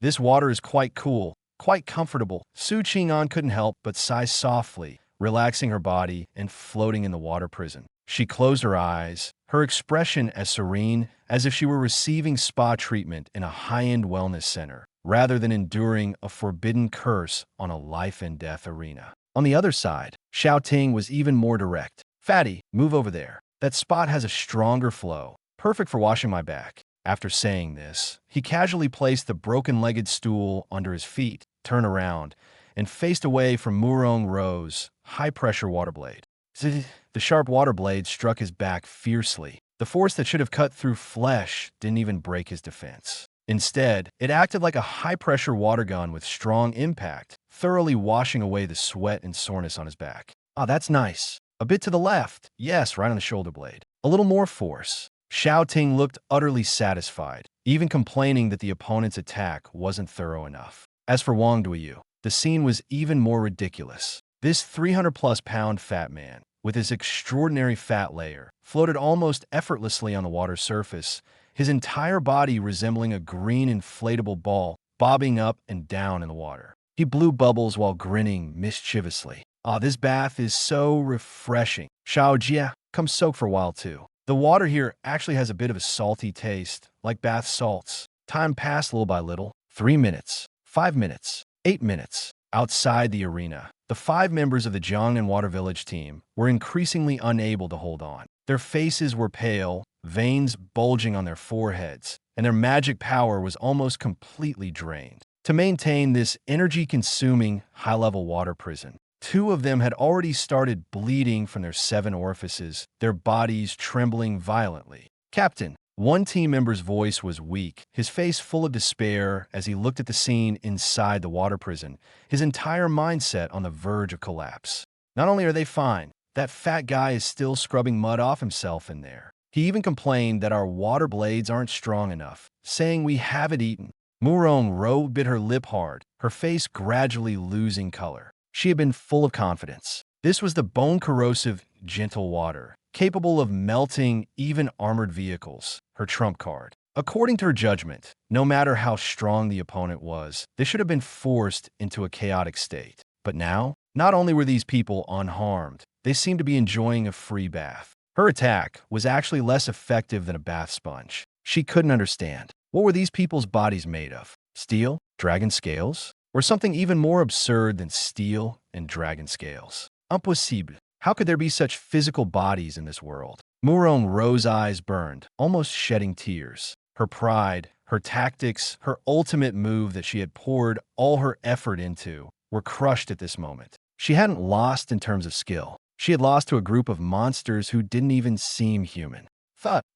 This water is quite cool, quite comfortable. Su Qing'an couldn't help but sigh softly, relaxing her body and floating in the water prison. She closed her eyes, her expression as serene as if she were receiving spa treatment in a high-end wellness center, rather than enduring a forbidden curse on a life-and-death arena. On the other side, Xiao Ting was even more direct. "Fatty, move over there. That spot has a stronger flow, perfect for washing my back." After saying this, he casually placed the broken-legged stool under his feet, turned around, and faced away from Murong Ro's high-pressure water blade. The sharp water blade struck his back fiercely. The force that should have cut through flesh didn't even break his defense. Instead, it acted like a high-pressure water gun with strong impact, thoroughly washing away the sweat and soreness on his back. "Ah, that's nice. A bit to the left. Yes, right on the shoulder blade. A little more force." Xiao Ting looked utterly satisfied, even complaining that the opponent's attack wasn't thorough enough. As for Wang Duiyu, the scene was even more ridiculous. This 300-plus pound fat man, with his extraordinary fat layer, floated almost effortlessly on the water's surface, his entire body resembling a green inflatable ball bobbing up and down in the water. He blew bubbles while grinning mischievously. "Ah, this bath is so refreshing. Xiao Jia, come soak for a while too. The water here actually has a bit of a salty taste, like bath salts." Time passed little by little. 3 minutes, 5 minutes, 8 minutes. Outside the arena, the 5 members of the Jiangnan Water Village team were increasingly unable to hold on. Their faces were pale, veins bulging on their foreheads, and their magic power was almost completely drained. To maintain this energy-consuming, high-level water prison, 2 of them had already started bleeding from their 7 orifices, their bodies trembling violently. "Captain," one team member's voice was weak, his face full of despair as he looked at the scene inside the water prison, his entire mindset on the verge of collapse. "Not only are they fine, that fat guy is still scrubbing mud off himself in there. He even complained that our water blades aren't strong enough, saying we have it eaten." Murong Ro bit her lip hard, her face gradually losing color. She had been full of confidence. This was the bone-corrosive, gentle water, capable of melting even armored vehicles, her trump card. According to her judgment, no matter how strong the opponent was, they should have been forced into a chaotic state. But now, not only were these people unharmed, they seemed to be enjoying a free bath. Her attack was actually less effective than a bath sponge. She couldn't understand. What were these people's bodies made of? Steel? Dragon scales? Or something even more absurd than steel and dragon scales? Impossible. How could there be such physical bodies in this world? Murong Ro's eyes burned, almost shedding tears. Her pride, her tactics, her ultimate move that she had poured all her effort into were crushed at this moment. She hadn't lost in terms of skill. She had lost to a group of monsters who didn't even seem human.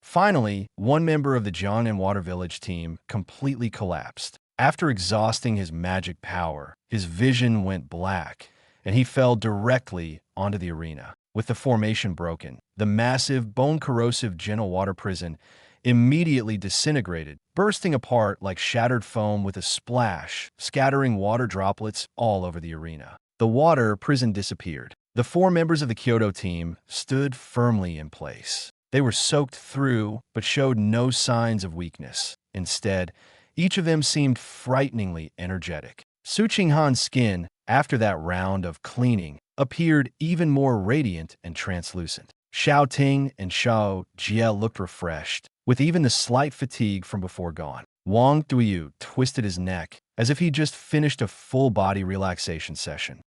Finally, one member of the Jiangnan Water Village team completely collapsed. After exhausting his magic power, his vision went black, and he fell directly onto the arena. With the formation broken, the massive, bone-corrosive gentle water prison immediately disintegrated, bursting apart like shattered foam with a splash, scattering water droplets all over the arena. The water prison disappeared. The 4 members of the Kyoto team stood firmly in place. They were soaked through, but showed no signs of weakness. Instead, each of them seemed frighteningly energetic. Su Qinghan's skin, after that round of cleaning, appeared even more radiant and translucent. Xiao Ting and Xiao Jie looked refreshed, with even the slight fatigue from before gone. Wang Duiyu twisted his neck, as if he just finished a full-body relaxation session.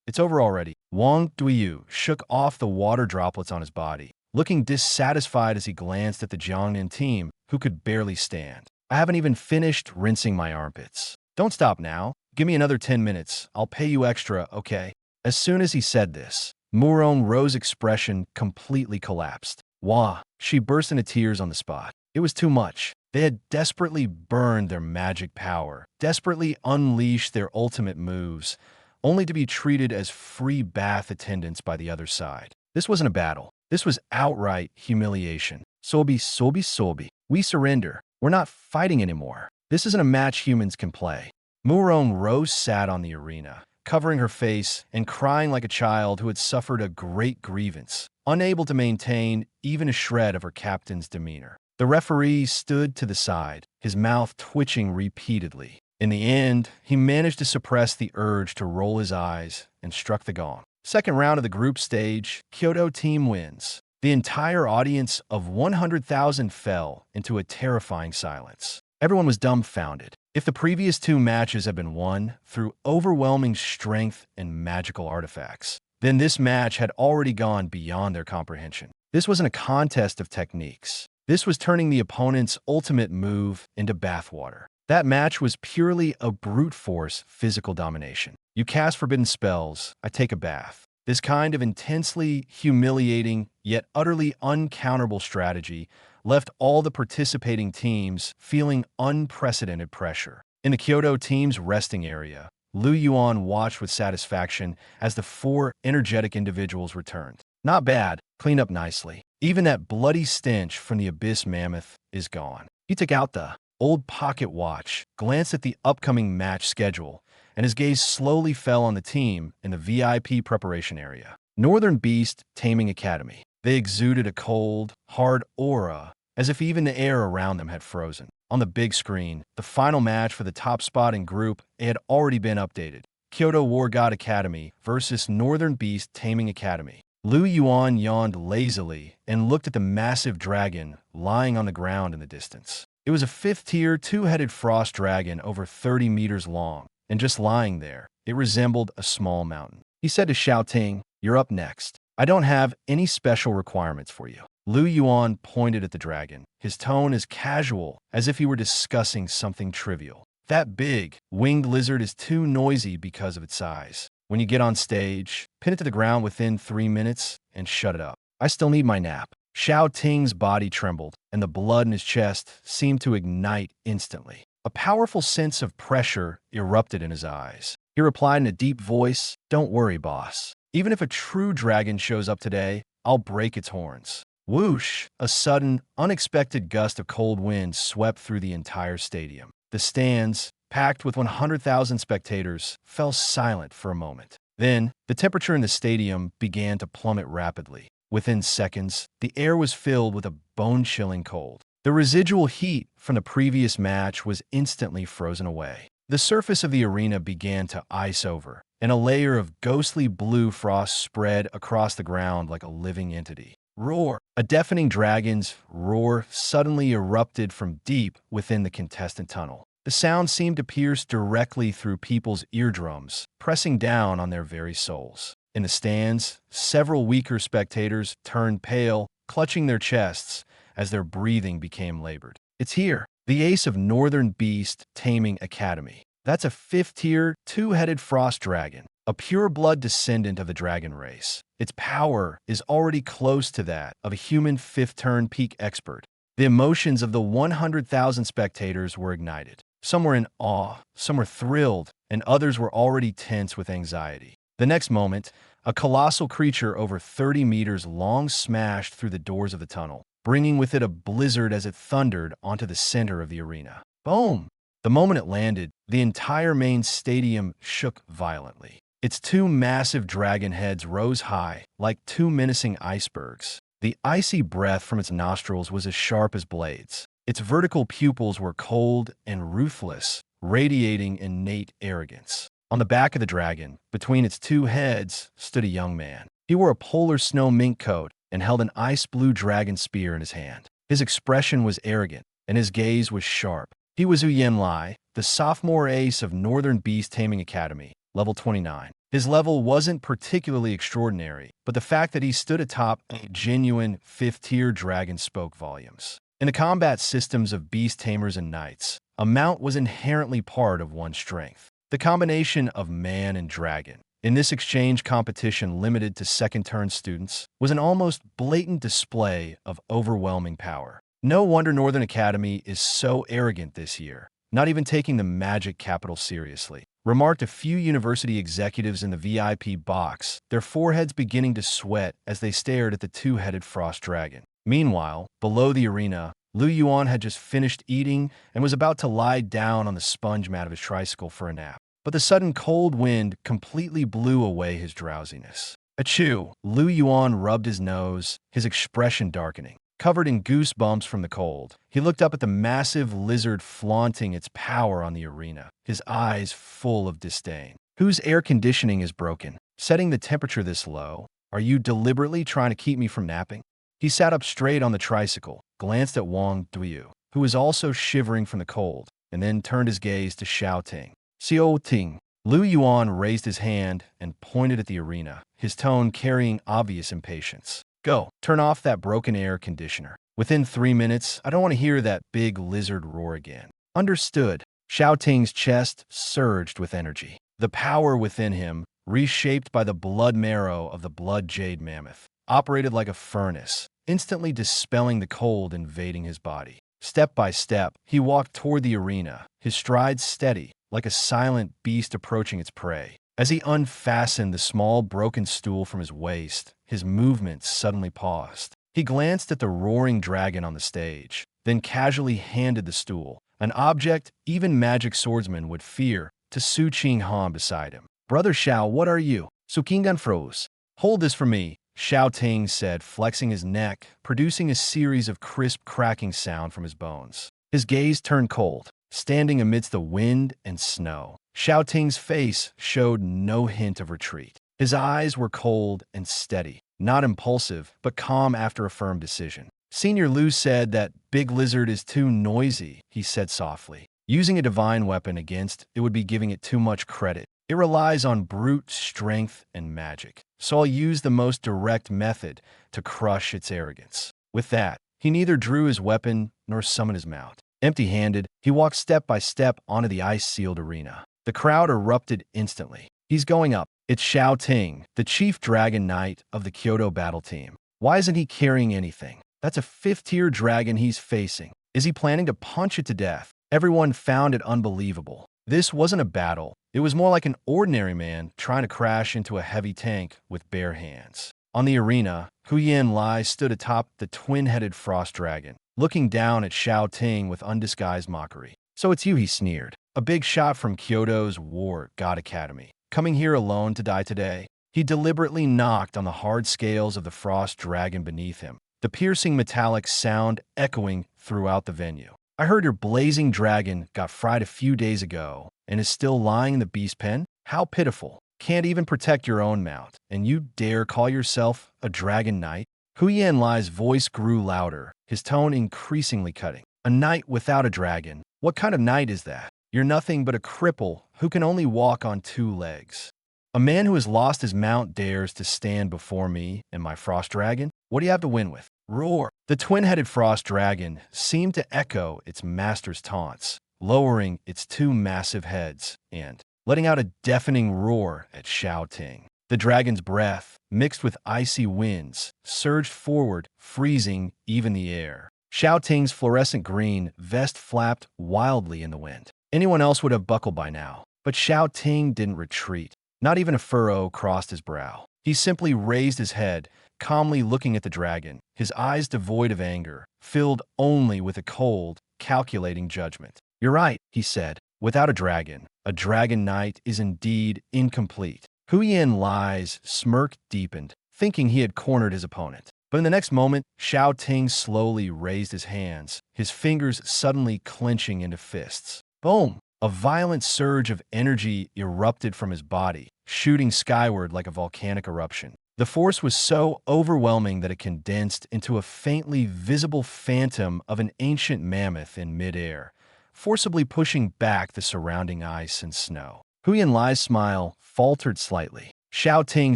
It's over already." Wang Duiyu shook off the water droplets on his body, looking dissatisfied as he glanced at the Jiangnan team, who could barely stand. "I haven't even finished rinsing my armpits." "Don't stop now. Give me another 10 minutes. I'll pay you extra, okay?" As soon as he said this, Murong Ro's expression completely collapsed. Wah! She burst into tears on the spot. It was too much. They had desperately burned their magic power, desperately unleashed their ultimate moves, only to be treated as free bath attendants by the other side. This wasn't a battle. This was outright humiliation. Sobi. We surrender. We're not fighting anymore. This isn't a match humans can play. Murong Ro sat on the arena, covering her face and crying like a child who had suffered a great grievance, unable to maintain even a shred of her captain's demeanor. The referee stood to the side, his mouth twitching repeatedly. In the end, he managed to suppress the urge to roll his eyes and struck the gong. Second round of the group stage, Kyoto team wins. The entire audience of 100,000 fell into a terrifying silence. Everyone was dumbfounded. If the previous two matches had been won through overwhelming strength and magical artifacts, then this match had already gone beyond their comprehension. This wasn't a contest of techniques. This was turning the opponent's ultimate move into bathwater. That match was purely a brute force physical domination. You cast forbidden spells, I take a bath. This kind of intensely humiliating yet utterly uncounterable strategy left all the participating teams feeling unprecedented pressure. In the Kyoto team's resting area, Yuan watched with satisfaction as the four energetic individuals returned. Not bad, cleaned up nicely. Even that bloody stench from the Abyss Mammoth is gone. He took out the old pocket watch, glanced at the upcoming match schedule, and his gaze slowly fell on the team in the VIP preparation area. Northern Beast Taming Academy. They exuded a cold, hard aura, as if even the air around them had frozen. On the big screen, the final match for the top spot in Group A had already been updated. Kyoto War God Academy versus Northern Beast Taming Academy. Yuan yawned lazily and looked at the massive dragon lying on the ground in the distance. It was a fifth-tier, two-headed frost dragon over 30 meters long, and just lying there, it resembled a small mountain. He said to Xiaoting, "You're up next. I don't have any special requirements for you." Yuan pointed at the dragon, his tone as casual as if he were discussing something trivial. "That big, winged lizard is too noisy because of its size. When you get on stage, pin it to the ground within 3 minutes and shut it up. I still need my nap." Xiaoting's body trembled, and the blood in his chest seemed to ignite instantly. A powerful sense of pressure erupted in his eyes. He replied in a deep voice, "Don't worry, boss. Even if a true dragon shows up today, I'll break its horns." Whoosh! A sudden, unexpected gust of cold wind swept through the entire stadium. The stands, packed with 100,000 spectators, fell silent for a moment. Then, the temperature in the stadium began to plummet rapidly. Within seconds, the air was filled with a bone-chilling cold. The residual heat from the previous match was instantly frozen away. The surface of the arena began to ice over, and a layer of ghostly blue frost spread across the ground like a living entity. Roar! A deafening dragon's roar suddenly erupted from deep within the contestant tunnel. The sound seemed to pierce directly through people's eardrums, pressing down on their very souls. In the stands, several weaker spectators turned pale, clutching their chests as their breathing became labored. "It's here, the ace of Northern Beast Taming Academy. That's a fifth-tier, two-headed frost dragon, a pure-blood descendant of the dragon race. Its power is already close to that of a human fifth-turn peak expert." The emotions of the 100,000 spectators were ignited. Some were in awe, some were thrilled, and others were already tense with anxiety. The next moment, a colossal creature over 30 meters long smashed through the doors of the tunnel, bringing with it a blizzard as it thundered onto the center of the arena. Boom! The moment it landed, the entire main stadium shook violently. Its two massive dragon heads rose high, like two menacing icebergs. The icy breath from its nostrils was as sharp as blades. Its vertical pupils were cold and ruthless, radiating innate arrogance. On the back of the dragon, between its two heads, stood a young man. He wore a polar snow mink coat and held an ice-blue dragon spear in his hand. His expression was arrogant, and his gaze was sharp. He was Yuan, the sophomore ace of Northern Beast Taming Academy, level 29. His level wasn't particularly extraordinary, but the fact that he stood atop a genuine fifth-tier dragon spoke volumes. In the combat systems of beast tamers and knights, a mount was inherently part of one's strength. The combination of man and dragon, in this exchange competition limited to second-turn students, was an almost blatant display of overwhelming power. No wonder Northern Academy is so arrogant this year, not even taking the magic capital seriously, remarked a few university executives in the VIP box, their foreheads beginning to sweat as they stared at the two-headed frost dragon. Meanwhile, below the arena, Yuan had just finished eating and was about to lie down on the sponge mat of his tricycle for a nap. but the sudden cold wind completely blew away his drowsiness. Achoo! Lu Yuan rubbed his nose, his expression darkening. Covered in goosebumps from the cold, he looked up at the massive lizard flaunting its power on the arena, his eyes full of disdain. Whose air conditioning is broken? Setting the temperature this low? Are you deliberately trying to keep me from napping? He sat up straight on the tricycle, glanced at Wang Duyu, who was also shivering from the cold, and then turned his gaze to Xiao Ting. Xiao Ting. Lu Yuan raised his hand and pointed at the arena, his tone carrying obvious impatience. Go, turn off that broken air conditioner. Within 3 minutes, I don't want to hear that big lizard roar again. Understood. Xiao Ting's chest surged with energy. The power within him, reshaped by the blood marrow of the blood jade mammoth, operated like a furnace, instantly dispelling the cold invading his body. Step by step, he walked toward the arena, his stride steady, like a silent beast approaching its prey. As he unfastened the small broken stool from his waist, his movements suddenly paused. He glanced at the roaring dragon on the stage, then casually handed the stool, an object even magic swordsmen would fear, to Su Qinghan beside him. Brother Xiao, what are you? Su Qinghan froze. Hold this for me, Xiao Ting said, flexing his neck, producing a series of crisp cracking sound from his bones. His gaze turned cold, standing amidst the wind and snow. Xiao Ting's face showed no hint of retreat. His eyes were cold and steady, not impulsive, but calm after a firm decision. Senior Lu said that big lizard is too noisy, he said softly. Using a divine weapon against it would be giving it too much credit. It relies on brute strength and magic, so I'll use the most direct method to crush its arrogance. With that, he neither drew his weapon nor summoned his mount. Empty-handed, he walked step by step onto the ice-sealed arena. The crowd erupted instantly. He's going up. It's Xiao Ting, the chief dragon knight of the Kyoto battle team. Why isn't he carrying anything? That's a 5th-tier dragon he's facing. Is he planning to punch it to death? Everyone found it unbelievable. This wasn't a battle. It was more like an ordinary man trying to crash into a heavy tank with bare hands. On the arena, Huyan Lai stood atop the twin-headed frost dragon, looking down at Xiao Ting with undisguised mockery. So it's you, he sneered. A big shot from Kyoto's War God Academy. Coming here alone to die today? He deliberately knocked on the hard scales of the frost dragon beneath him, the piercing metallic sound echoing throughout the venue. I heard your blazing dragon got fried a few days ago and is still lying in the beast pen? How pitiful. Can't even protect your own mount, and you dare call yourself a dragon knight? Huyan Lai's voice grew louder, his tone increasingly cutting. A knight without a dragon? What kind of knight is that? You're nothing but a cripple who can only walk on 2 legs. A man who has lost his mount dares to stand before me and my frost dragon? What do you have to win with? Roar! The twin-headed frost dragon seemed to echo its master's taunts, lowering its 2 massive heads and letting out a deafening roar at Xiao Ting. The dragon's breath, mixed with icy winds, surged forward, freezing even the air. Xiao Ting's fluorescent green vest flapped wildly in the wind. Anyone else would have buckled by now, but Xiao Ting didn't retreat. Not even a furrow crossed his brow. He simply raised his head, calmly looking at the dragon, his eyes devoid of anger, filled only with a cold, calculating judgment. You're right, he said. Without a dragon knight is indeed incomplete. Huyan Lai's smirk deepened, thinking he had cornered his opponent. But in the next moment, Xiao Ting slowly raised his hands, his fingers suddenly clenching into fists. Boom! A violent surge of energy erupted from his body, shooting skyward like a volcanic eruption. The force was so overwhelming that it condensed into a faintly visible phantom of an ancient mammoth in midair, forcibly pushing back the surrounding ice and snow. Huyan Lai's smile faltered slightly. Xiao Ting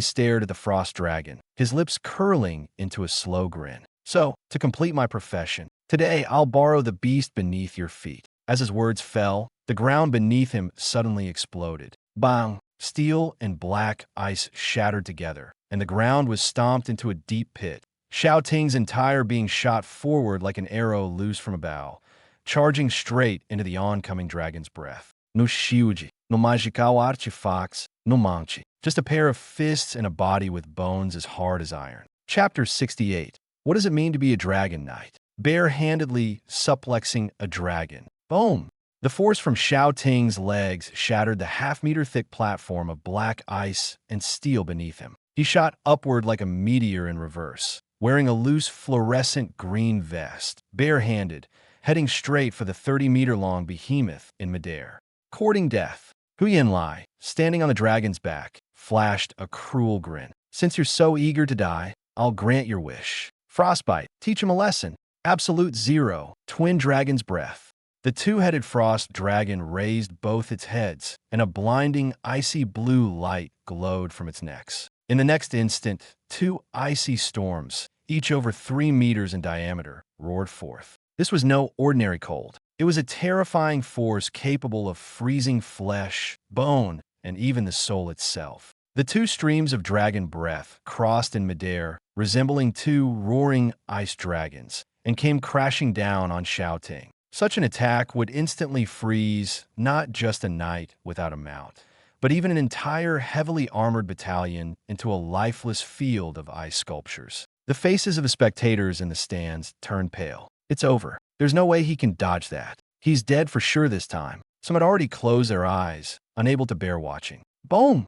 stared at the frost dragon, his lips curling into a slow grin. So, to complete my profession, today I'll borrow the beast beneath your feet. As his words fell, the ground beneath him suddenly exploded. Bang! Steel and black ice shattered together, and the ground was stomped into a deep pit. Xiao Ting's entire being shot forward like an arrow loose from a bow, charging straight into the oncoming dragon's breath. No shiuji, no magical artifacts, no manchi. Just a pair of fists and a body with bones as hard as iron. Chapter 68. What does it mean to be a dragon knight? Bare-handedly suplexing a dragon. Boom! The force from Xiao Ting's legs shattered the half-meter-thick platform of black ice and steel beneath him. He shot upward like a meteor in reverse, wearing a loose fluorescent green vest, barehanded, heading straight for the 30-meter-long behemoth in midair. Courting death, Yuan, standing on the dragon's back, flashed a cruel grin. Since you're so eager to die, I'll grant your wish. Frostbite, teach him a lesson. Absolute zero, twin dragon's breath. The two-headed frost dragon raised both its heads, and a blinding, icy blue light glowed from its necks. In the next instant, two icy storms, each over 3 meters in diameter, roared forth. This was no ordinary cold. It was a terrifying force capable of freezing flesh, bone, and even the soul itself. The two streams of dragon breath crossed in midair, resembling two roaring ice dragons, and came crashing down on Xiao Ting. Such an attack would instantly freeze not just a knight without a mount, but even an entire heavily armored battalion into a lifeless field of ice sculptures. The faces of the spectators in the stands turned pale. It's over. There's no way he can dodge that. He's dead for sure this time. Some had already closed their eyes, unable to bear watching. Boom!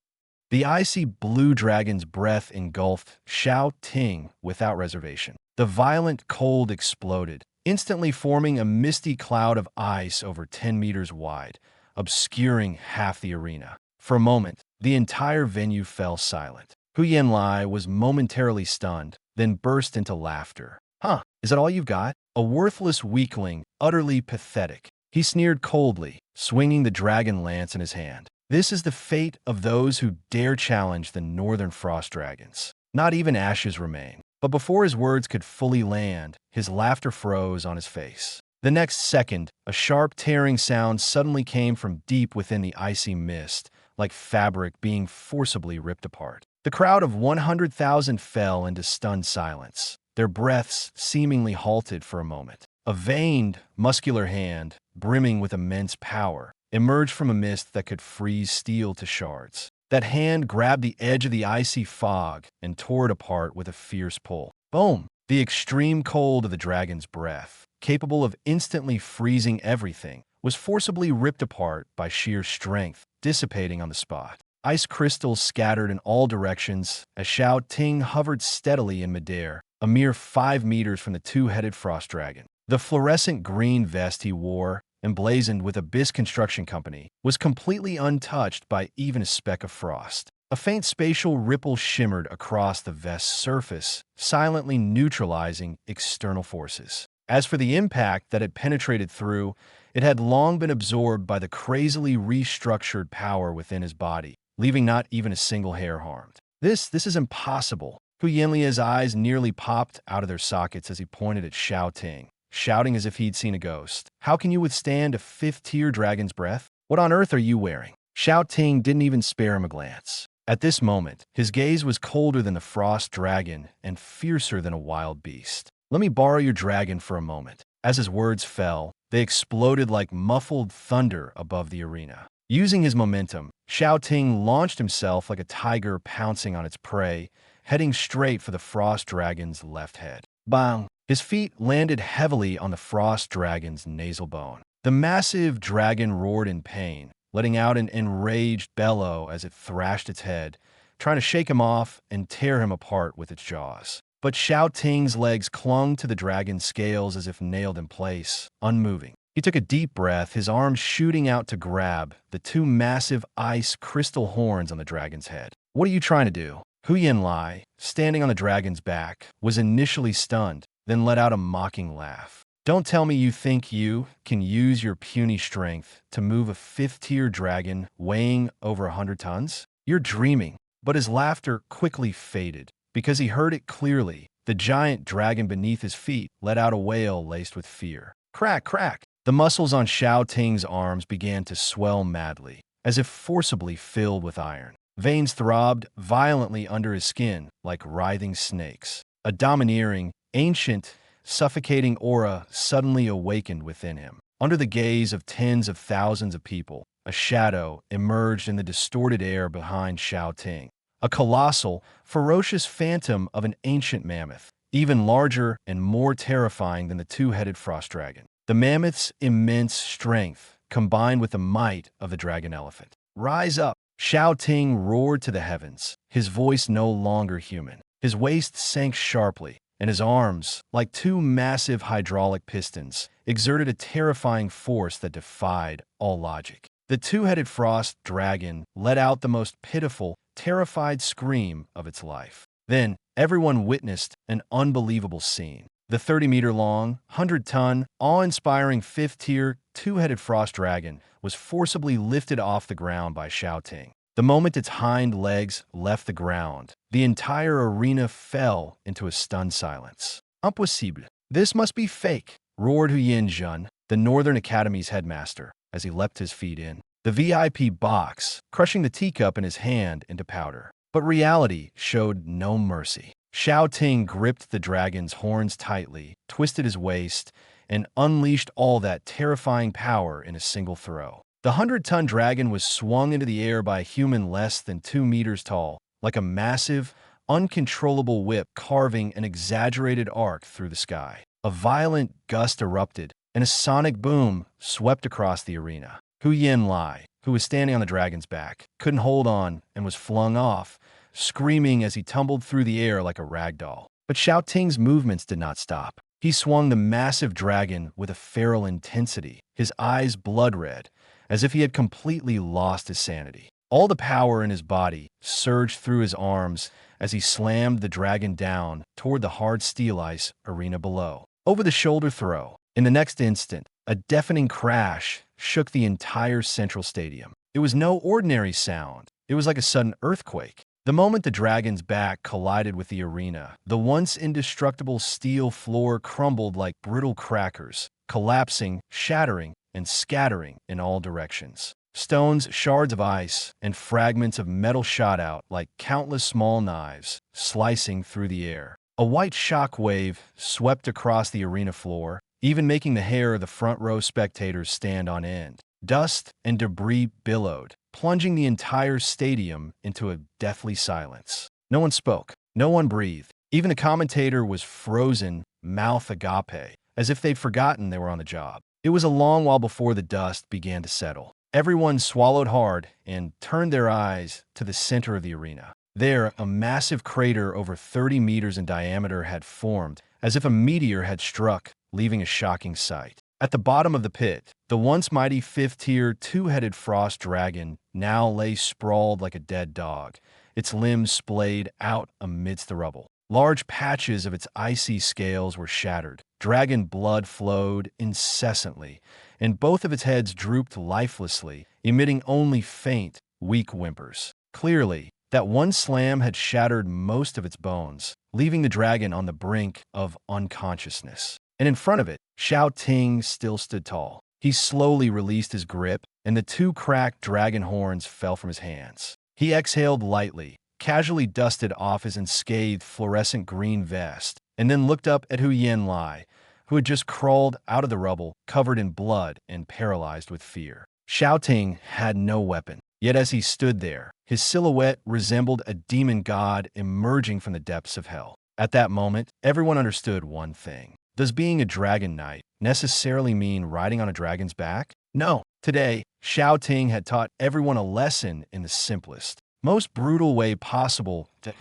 The icy blue dragon's breath engulfed Xiao Ting without reservation. The violent cold exploded, instantly forming a misty cloud of ice over 10 meters wide, obscuring half the arena. For a moment, the entire venue fell silent. Yuan was momentarily stunned, then burst into laughter. Huh, is that all you've got? A worthless weakling, utterly pathetic. He sneered coldly, swinging the dragon lance in his hand. This is the fate of those who dare challenge the northern frost dragons. Not even ashes remain. But before his words could fully land, his laughter froze on his face. The next second, a sharp tearing sound suddenly came from deep within the icy mist, like fabric being forcibly ripped apart. The crowd of 100,000 fell into stunned silence, their breaths seemingly halted for a moment. A veined, muscular hand, brimming with immense power, emerged from a mist that could freeze steel to shards. That hand grabbed the edge of the icy fog and tore it apart with a fierce pull. Boom! The extreme cold of the dragon's breath, capable of instantly freezing everything, was forcibly ripped apart by sheer strength, dissipating on the spot. Ice crystals scattered in all directions as Xiao Ting hovered steadily in midair, a mere 5 meters from the two-headed frost dragon. The fluorescent green vest he wore, emblazoned with Abyss Construction Company, was completely untouched by even a speck of frost. A faint spatial ripple shimmered across the vest's surface, silently neutralizing external forces. As for the impact that had penetrated through, it had long been absorbed by the crazily restructured power within his body, leaving not even a single hair harmed. This is impossible. Yuan's eyes nearly popped out of their sockets as he pointed at Xiao Ting, shouting as if he'd seen a ghost. How can you withstand a 5th-tier dragon's breath? What on earth are you wearing? Xiao Ting didn't even spare him a glance. At this moment, his gaze was colder than the frost dragon and fiercer than a wild beast. Let me borrow your dragon for a moment. As his words fell, they exploded like muffled thunder above the arena. Using his momentum, Xiao Ting launched himself like a tiger pouncing on its prey, heading straight for the frost dragon's left head. Bang! His feet landed heavily on the frost dragon's nasal bone. The massive dragon roared in pain, letting out an enraged bellow as it thrashed its head, trying to shake him off and tear him apart with its jaws. But Xiao Ting's legs clung to the dragon's scales as if nailed in place, unmoving. He took a deep breath, his arms shooting out to grab the two massive ice crystal horns on the dragon's head. What are you trying to do? Yuan, standing on the dragon's back, was initially stunned, then let out a mocking laugh. Don't tell me you think you can use your puny strength to move a 5th-tier dragon weighing over 100 tons? You're dreaming. But his laughter quickly faded, because he heard it clearly. The giant dragon beneath his feet let out a wail laced with fear. Crack, crack! The muscles on Xiao Ting's arms began to swell madly, as if forcibly filled with iron. Veins throbbed violently under his skin like writhing snakes. A domineering, ancient, suffocating aura suddenly awakened within him. Under the gaze of tens of thousands of people, a shadow emerged in the distorted air behind Xiao Ting. A colossal, ferocious phantom of an ancient mammoth, even larger and more terrifying than the two-headed frost dragon. The mammoth's immense strength, combined with the might of the dragon elephant. "Rise up!" Shao Ting roared to the heavens, his voice no longer human. His waist sank sharply, and his arms, like two massive hydraulic pistons, exerted a terrifying force that defied all logic. The two-headed frost dragon let out the most pitiful, terrified scream of its life. Then, everyone witnessed an unbelievable scene. The 30-meter-long, 100-ton, awe-inspiring fifth-tier, two-headed frost dragon was forcibly lifted off the ground by Shao Ting. The moment its hind legs left the ground, the entire arena fell into a stunned silence. "Impossible. This must be fake," roared Huyen Jun, the Northern Academy's headmaster, as he leapt his feet in the VIP box, crushing the teacup in his hand into powder. But reality showed no mercy. Shao Ting gripped the dragon's horns tightly, twisted his waist, and unleashed all that terrifying power in a single throw. The 100-ton dragon was swung into the air by a human less than 2 meters tall, like a massive, uncontrollable whip carving an exaggerated arc through the sky. A violent gust erupted, and a sonic boom swept across the arena. Huyen Lai, who was standing on the dragon's back, couldn't hold on and was flung off, screaming as he tumbled through the air like a rag doll. But Shao Ting's movements did not stop. He swung the massive dragon with a feral intensity, his eyes blood red, as if he had completely lost his sanity. All the power in his body surged through his arms as he slammed the dragon down toward the hard steel ice arena below. Over the shoulder throw. In the next instant, a deafening crash shook the entire central stadium. It was no ordinary sound. It was like a sudden earthquake. The moment the dragon's back collided with the arena, the once indestructible steel floor crumbled like brittle crackers, collapsing, shattering, and scattering in all directions. Stones, shards of ice, and fragments of metal shot out like countless small knives, slicing through the air. A white shock wave swept across the arena floor, even making the hair of the front row spectators stand on end. Dust and debris billowed, plunging the entire stadium into a deathly silence. No one spoke. No one breathed. Even the commentator was frozen, mouth agape, as if they'd forgotten they were on the job. It was a long while before the dust began to settle. Everyone swallowed hard and turned their eyes to the center of the arena. There, a massive crater over 30 meters in diameter had formed, as if a meteor had struck, leaving a shocking sight. At the bottom of the pit, the once mighty fifth-tier, two-headed frost dragon now lay sprawled like a dead dog, its limbs splayed out amidst the rubble. Large patches of its icy scales were shattered. Dragon blood flowed incessantly, and both of its heads drooped lifelessly, emitting only faint, weak whimpers. Clearly, that one slam had shattered most of its bones, leaving the dragon on the brink of unconsciousness. And in front of it, Shao Ting still stood tall. He slowly released his grip, and the two cracked dragon horns fell from his hands. He exhaled lightly, casually dusted off his unscathed fluorescent green vest, and then looked up at Huyen Lai, who had just crawled out of the rubble, covered in blood and paralyzed with fear. Shao Ting had no weapon, yet as he stood there, his silhouette resembled a demon god emerging from the depths of hell. At that moment, everyone understood one thing. Does being a dragon knight necessarily mean riding on a dragon's back? No. Today, Shao Ting had taught everyone a lesson in the simplest, most brutal way possible to,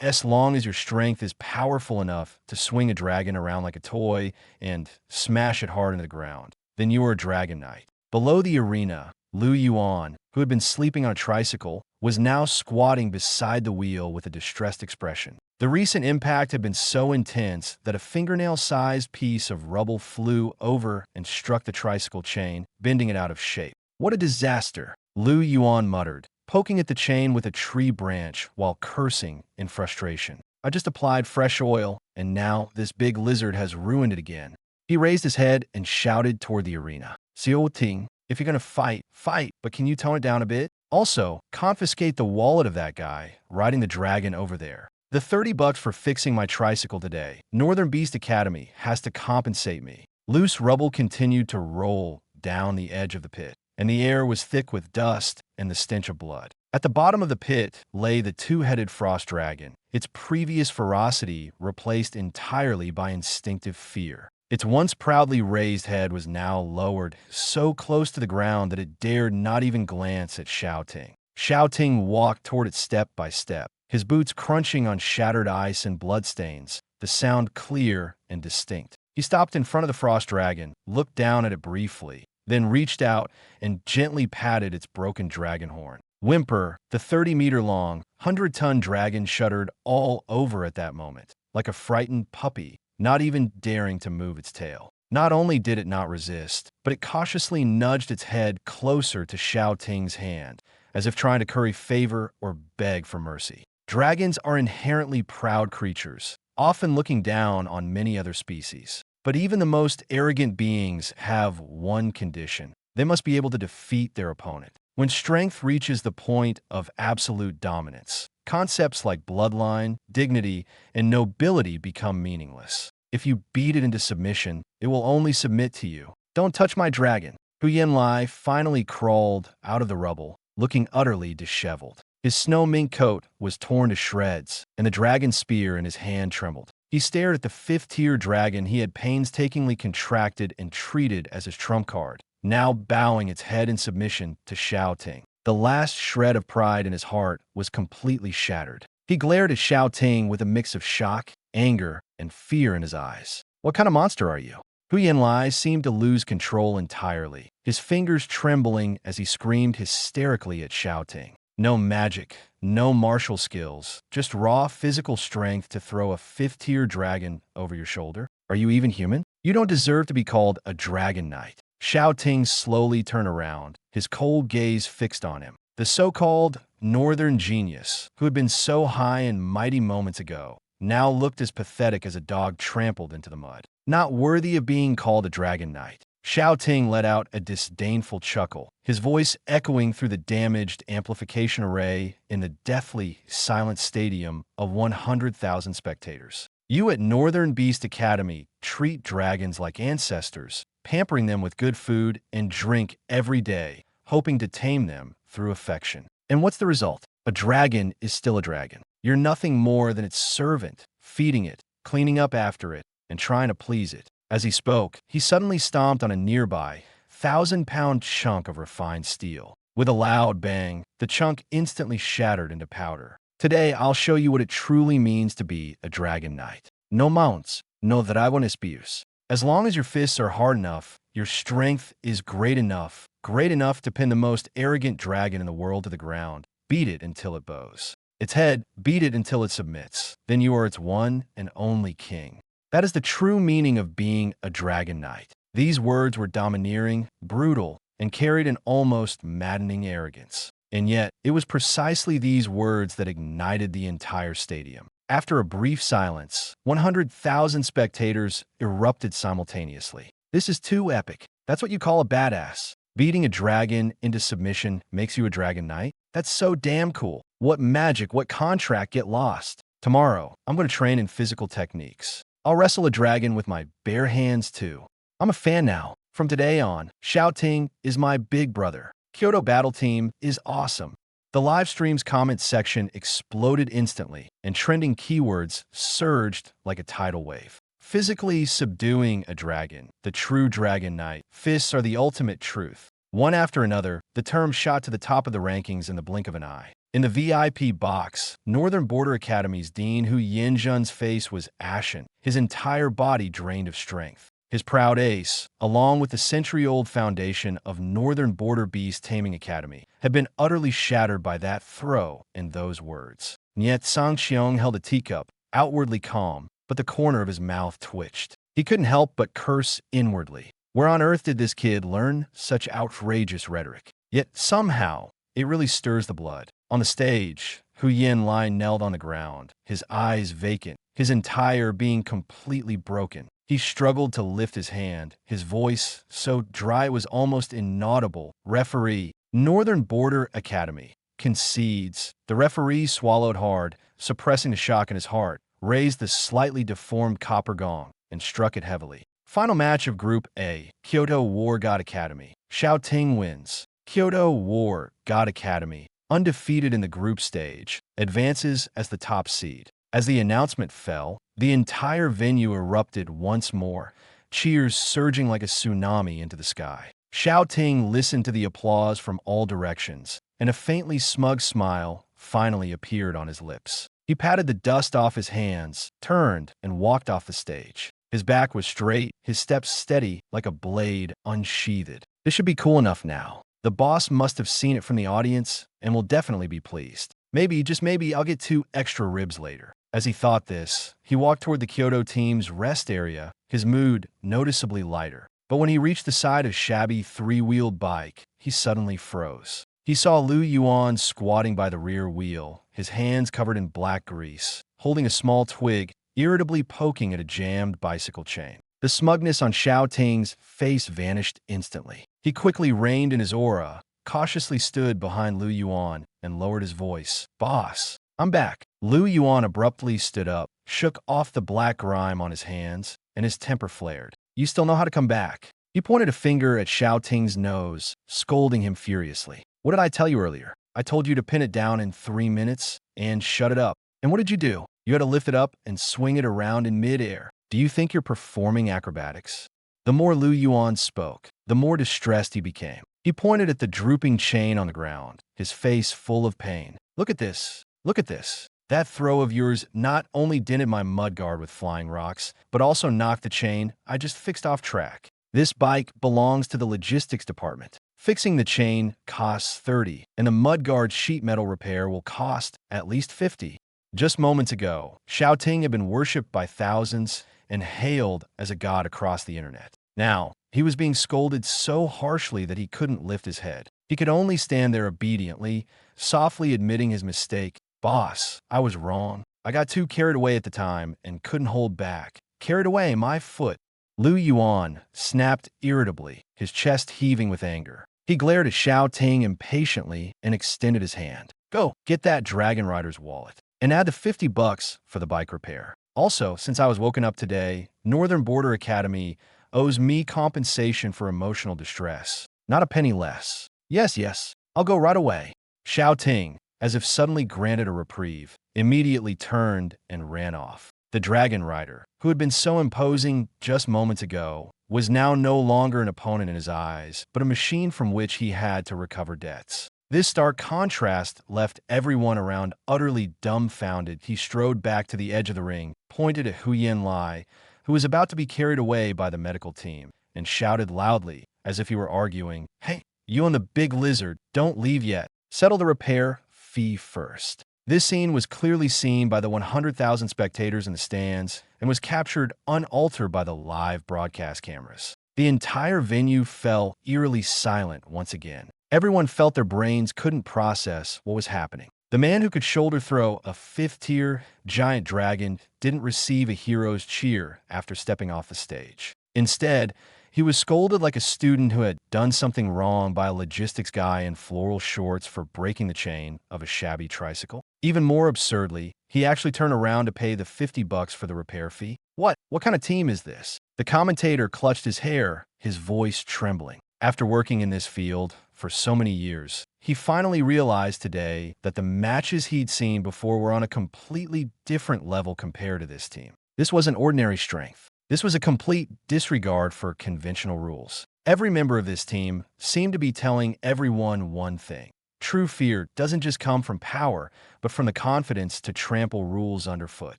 as long as your strength is powerful enough to swing a dragon around like a toy and smash it hard into the ground, then you are a dragon knight. Below the arena, Yuan, who had been sleeping on a tricycle, was now squatting beside the wheel with a distressed expression. The recent impact had been so intense that a fingernail-sized piece of rubble flew over and struck the tricycle chain, bending it out of shape. "What a disaster," Yuan muttered, poking at the chain with a tree branch while cursing in frustration. "I just applied fresh oil, and now this big lizard has ruined it again." He raised his head and shouted toward the arena. "Xiao Ting, if you're gonna fight, fight, but can you tone it down a bit? Also, confiscate the wallet of that guy riding the dragon over there. The $30 for fixing my tricycle today. Northern Beast Academy has to compensate me." Loose rubble continued to roll down the edge of the pit, and the air was thick with dust and the stench of blood. At the bottom of the pit lay the two-headed frost dragon, its previous ferocity replaced entirely by instinctive fear. Its once proudly raised head was now lowered, so close to the ground that it dared not even glance at Xiaoting. Xiaoting walked toward it step by step, his boots crunching on shattered ice and bloodstains, the sound clear and distinct. He stopped in front of the frost dragon, looked down at it briefly, then reached out and gently patted its broken dragon horn. Whimper, the 30-meter-long, 100-ton dragon shuddered all over at that moment, like a frightened puppy, not even daring to move its tail. Not only did it not resist, but it cautiously nudged its head closer to Xiaoting's hand, as if trying to curry favor or beg for mercy. Dragons are inherently proud creatures, often looking down on many other species. But even the most arrogant beings have one condition. They must be able to defeat their opponent. When strength reaches the point of absolute dominance, concepts like bloodline, dignity, and nobility become meaningless. If you beat it into submission, it will only submit to you. Don't touch my dragon. Hu Yanlai finally crawled out of the rubble, looking utterly disheveled. His snow mink coat was torn to shreds, and the dragon spear in his hand trembled. He stared at the fifth-tier dragon he had painstakingly contracted and treated as his trump card, now bowing its head in submission to Xiaoting. The last shred of pride in his heart was completely shattered. He glared at Xiaoting with a mix of shock, anger, and fear in his eyes. "What kind of monster are you?" Hu Yanlai seemed to lose control entirely, his fingers trembling as he screamed hysterically at Xiaoting. No magic, no martial skills, just raw physical strength to throw a fifth-tier dragon over your shoulder? Are you even human? You don't deserve to be called a dragon knight. Xiaoting slowly turned around, his cold gaze fixed on him. The so-called northern genius, who had been so high and mighty moments ago, now looked as pathetic as a dog trampled into the mud. Not worthy of being called a dragon knight. Xiaoting let out a disdainful chuckle, his voice echoing through the damaged amplification array in the deathly silent stadium of 100,000 spectators. You at Northern Beast Academy treat dragons like ancestors, pampering them with good food and drink every day, hoping to tame them through affection. And what's the result? A dragon is still a dragon. You're nothing more than its servant, feeding it, cleaning up after it, and trying to please it. As he spoke, he suddenly stomped on a nearby, 1,000-pound chunk of refined steel. With a loud bang, the chunk instantly shattered into powder. Today, I'll show you what it truly means to be a dragon knight. No mounts, no dragones pius. As long as your fists are hard enough, your strength is great enough to pin the most arrogant dragon in the world to the ground. Beat it until it bows. Its head, beat it until it submits. Then you are its one and only king. That is the true meaning of being a dragon knight. These words were domineering, brutal, and carried an almost maddening arrogance. And yet, it was precisely these words that ignited the entire stadium. After a brief silence, 100,000 spectators erupted simultaneously. This is too epic. That's what you call a badass. Beating a dragon into submission makes you a dragon knight? That's so damn cool. What magic, what contract get lost? Tomorrow, I'm going to train in physical techniques. I'll wrestle a dragon with my bare hands too. I'm a fan now. From today on, Xiaoting is my big brother. Kyoto Battle Team is awesome. The live stream's comment section exploded instantly, and trending keywords surged like a tidal wave. Physically subduing a dragon, the true dragon knight. Fists are the ultimate truth. One after another, the term shot to the top of the rankings in the blink of an eye. In the VIP box, Northern Border Academy's Dean Hu Yanzhen's face was ashen, his entire body drained of strength. His proud ace, along with the century-old foundation of Northern Border Beast Taming Academy, had been utterly shattered by that throw and those words. And yet Sang Qiong held a teacup, outwardly calm, but the corner of his mouth twitched. He couldn't help but curse inwardly. Where on earth did this kid learn such outrageous rhetoric? Yet somehow, it really stirs the blood. On the stage, Hu Yanlai knelt on the ground, his eyes vacant, his entire being completely broken. He struggled to lift his hand, his voice so dry it was almost inaudible. Referee, Northern Border Academy, concedes. The referee swallowed hard, suppressing the shock in his heart, raised the slightly deformed copper gong, and struck it heavily. Final match of Group A, Kyoto War God Academy. Xiaoting wins. Kyoto War God Academy, undefeated in the group stage, advances as the top seed. As the announcement fell, the entire venue erupted once more, cheers surging like a tsunami into the sky. Xiao Ting listened to the applause from all directions, and a faintly smug smile finally appeared on his lips. He patted the dust off his hands, turned, and walked off the stage. His back was straight, his steps steady like a blade unsheathed. This should be cool enough now. The boss must have seen it from the audience and will definitely be pleased. Maybe, just maybe, I'll get 2 extra ribs later. As he thought this, he walked toward the Kyoto team's rest area, his mood noticeably lighter. But when he reached the side of shabby 3-wheeled bike, he suddenly froze. He saw Lu Yuan squatting by the rear wheel, his hands covered in black grease, holding a small twig, irritably poking at a jammed bicycle chain. The smugness on Xiao Ting's face vanished instantly. He quickly reined in his aura, cautiously stood behind Lu Yuan, and lowered his voice. "Boss, I'm back." Lu Yuan abruptly stood up, shook off the black grime on his hands, and his temper flared. "You still know how to come back?" He pointed a finger at Xiao Ting's nose, scolding him furiously. "What did I tell you earlier? I told you to pin it down in 3 minutes and shut it up. And what did you do? You had to lift it up and swing it around in midair. Do you think you're performing acrobatics?" The more Lu Yuan spoke, the more distressed he became. He pointed at the drooping chain on the ground, his face full of pain. "Look at this. Look at this. That throw of yours not only dented my mudguard with flying rocks, but also knocked the chain I just fixed off track. This bike belongs to the logistics department. Fixing the chain costs 30, and the mudguard sheet metal repair will cost at least 50. Just moments ago, Xiao Ting had been worshipped by thousands and hailed as a god across the internet. Now, he was being scolded so harshly that he couldn't lift his head. He could only stand there obediently, softly admitting his mistake. "Boss, I was wrong. I got too carried away at the time and couldn't hold back. Carried away, my foot." Lu Yuan snapped irritably, his chest heaving with anger. He glared at Xiao Ting impatiently and extended his hand. "Go, get that Dragon Rider's wallet and add the $50 for the bike repair. Also, since I was woken up today, Northern Border Academy owes me compensation for emotional distress. Not a penny less." Yes, I'll go right away." Xiao Ting, as if suddenly granted a reprieve, immediately turned and ran off. The Dragon Rider, who had been so imposing just moments ago, was now no longer an opponent in his eyes, but a machine from which he had to recover debts. This stark contrast left everyone around utterly dumbfounded. He strode back to the edge of the ring, pointed at Huyen Lai, who was about to be carried away by the medical team, and shouted loudly, as if he were arguing, "Hey, you and the big lizard, don't leave yet. Settle the repair fee first." This scene was clearly seen by the 100,000 spectators in the stands and was captured unaltered by the live broadcast cameras. The entire venue fell eerily silent once again. Everyone felt their brains couldn't process what was happening. The man who could shoulder throw a 5th-tier giant dragon didn't receive a hero's cheer after stepping off the stage. Instead, he was scolded like a student who had done something wrong by a logistics guy in floral shorts for breaking the chain of a shabby tricycle. Even more absurdly, he actually turned around to pay the $50 for the repair fee. What kind of team is this? The commentator clutched his hair, his voice trembling. After working in this field for so many years, he finally realized today that the matches he'd seen before were on a completely different level compared to this team. This wasn't ordinary strength. This was a complete disregard for conventional rules. Every member of this team seemed to be telling everyone one thing. True fear doesn't just come from power, but from the confidence to trample rules underfoot.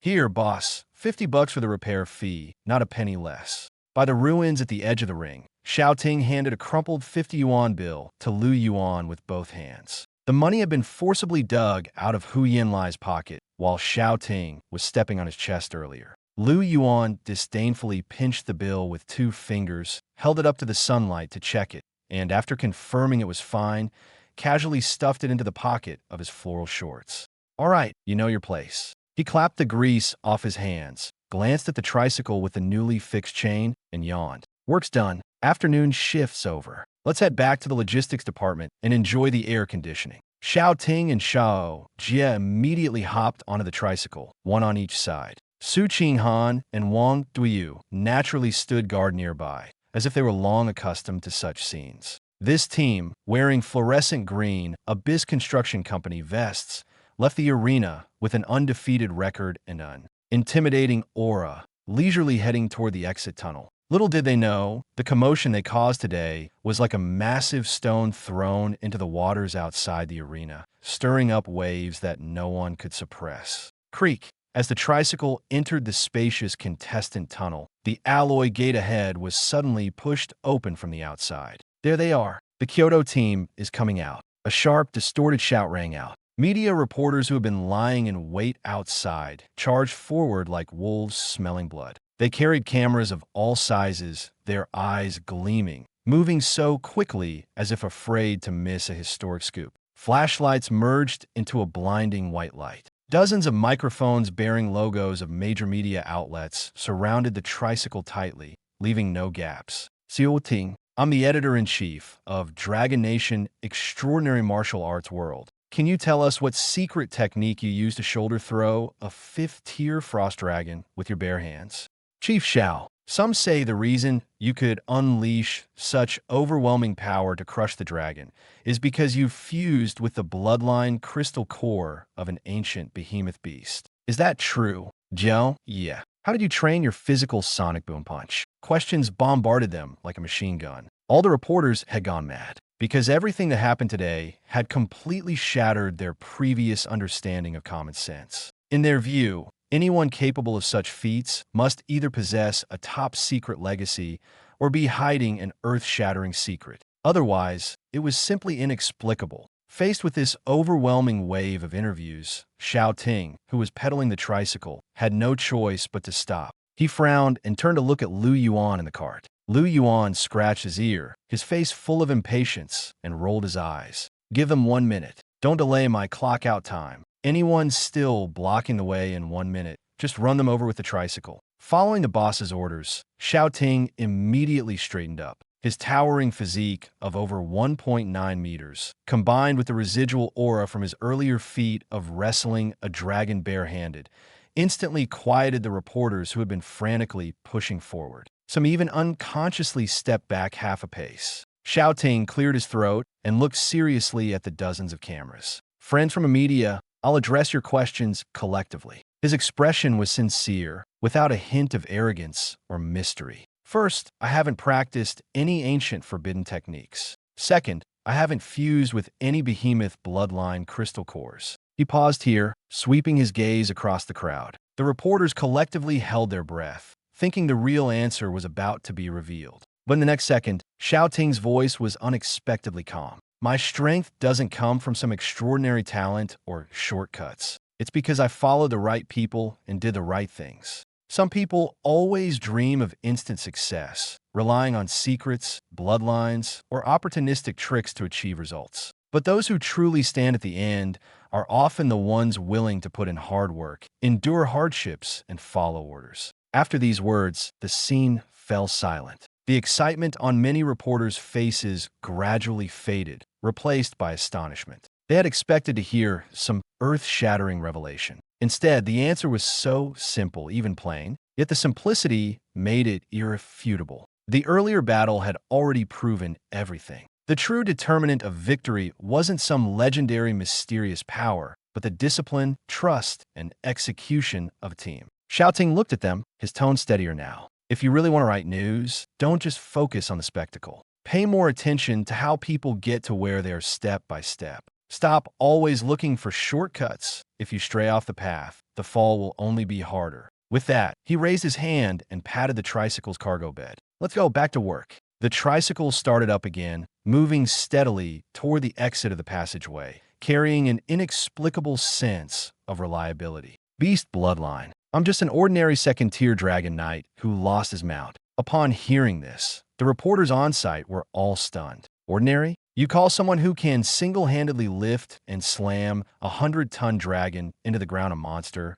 "Here, boss, $50 for the repair fee, not a penny less." By the ruins at the edge of the ring, Xiao Ting handed a crumpled 50 yuan bill to Lu Yuan with both hands. The money had been forcibly dug out of Hu Yanlai's pocket while Xiao Ting was stepping on his chest earlier. Lu Yuan disdainfully pinched the bill with 2 fingers, held it up to the sunlight to check it, and after confirming it was fine, casually stuffed it into the pocket of his floral shorts. "All right, you know your place." He clapped the grease off his hands, glanced at the tricycle with the newly fixed chain, and yawned. "Work's done. Afternoon shift's over. Let's head back to the logistics department and enjoy the air conditioning." Xiao Ting and Xiao Jie immediately hopped onto the tricycle, one on each side. Su Qinghan and Wang Duyu naturally stood guard nearby, as if they were long accustomed to such scenes. This team, wearing fluorescent green Abyss Construction Company vests, left the arena with an undefeated record and an intimidating aura, leisurely heading toward the exit tunnel. Little did they know, the commotion they caused today was like a massive stone thrown into the waters outside the arena, stirring up waves that no one could suppress. Creak. As the tricycle entered the spacious contestant tunnel, the alloy gate ahead was suddenly pushed open from the outside. There they are. The Kyoto team is coming out. A sharp, distorted shout rang out. Media reporters who had been lying in wait outside charged forward like wolves smelling blood. They carried cameras of all sizes, their eyes gleaming, moving so quickly as if afraid to miss a historic scoop. Flashlights merged into a blinding white light. Dozens of microphones bearing logos of major media outlets surrounded the tricycle tightly, leaving no gaps. Xiao Ting, I'm the editor-in-chief of Dragon Nation Extraordinary Martial Arts World. Can you tell us what secret technique you use to shoulder throw a 5th-tier frost dragon with your bare hands? Chief Xiao, some say the reason you could unleash such overwhelming power to crush the dragon is because you fused with the bloodline crystal core of an ancient behemoth beast. Is that true? Jiao? Yeah. How did you train your physical sonic boom punch? Questions bombarded them like a machine gun. All the reporters had gone mad, because everything that happened today had completely shattered their previous understanding of common sense. In their view, anyone capable of such feats must either possess a top-secret legacy or be hiding an earth-shattering secret. Otherwise, it was simply inexplicable. Faced with this overwhelming wave of interviews, Xiao Ting, who was pedaling the tricycle, had no choice but to stop. He frowned and turned to look at Lu Yuan in the cart. Lu Yuan scratched his ear, his face full of impatience, and rolled his eyes. Give them 1 minute. Don't delay my clock-out time. Anyone still blocking the way in 1 minute, just run them over with the tricycle. Following the boss's orders, Xiao Ting immediately straightened up. His towering physique of over 1.9 meters, combined with the residual aura from his earlier feat of wrestling a dragon barehanded, instantly quieted the reporters who had been frantically pushing forward. Some even unconsciously stepped back half a pace. Xiao Ting cleared his throat and looked seriously at the dozens of cameras. Friends from the media, I'll address your questions collectively. His expression was sincere, without a hint of arrogance or mystery. First, I haven't practiced any ancient forbidden techniques. Second, I haven't fused with any behemoth bloodline crystal cores. He paused here, sweeping his gaze across the crowd. The reporters collectively held their breath, thinking the real answer was about to be revealed. But in the next second, Xiao Ting's voice was unexpectedly calm. My strength doesn't come from some extraordinary talent or shortcuts. It's because I followed the right people and did the right things. Some people always dream of instant success, relying on secrets, bloodlines, or opportunistic tricks to achieve results. But those who truly stand at the end are often the ones willing to put in hard work, endure hardships, and follow orders. After these words, the scene fell silent. The excitement on many reporters' faces gradually faded, replaced by astonishment. They had expected to hear some earth-shattering revelation. Instead, the answer was so simple, even plain, yet the simplicity made it irrefutable. The earlier battle had already proven everything. The true determinant of victory wasn't some legendary mysterious power, but the discipline, trust, and execution of a team. Xiao Ting looked at them, his tone steadier now. If you really want to write news, don't just focus on the spectacle. Pay more attention to how people get to where they are step by step. Stop always looking for shortcuts. If you stray off the path, the fall will only be harder. With that, he raised his hand and patted the tricycle's cargo bed. Let's go back to work. The tricycle started up again, moving steadily toward the exit of the passageway, carrying an inexplicable sense of reliability. Beast bloodline. I'm just an ordinary second-tier dragon knight who lost his mount. Upon hearing this, the reporters on site were all stunned. Ordinary? You call someone who can single-handedly lift and slam a 100-ton dragon into the ground a monster,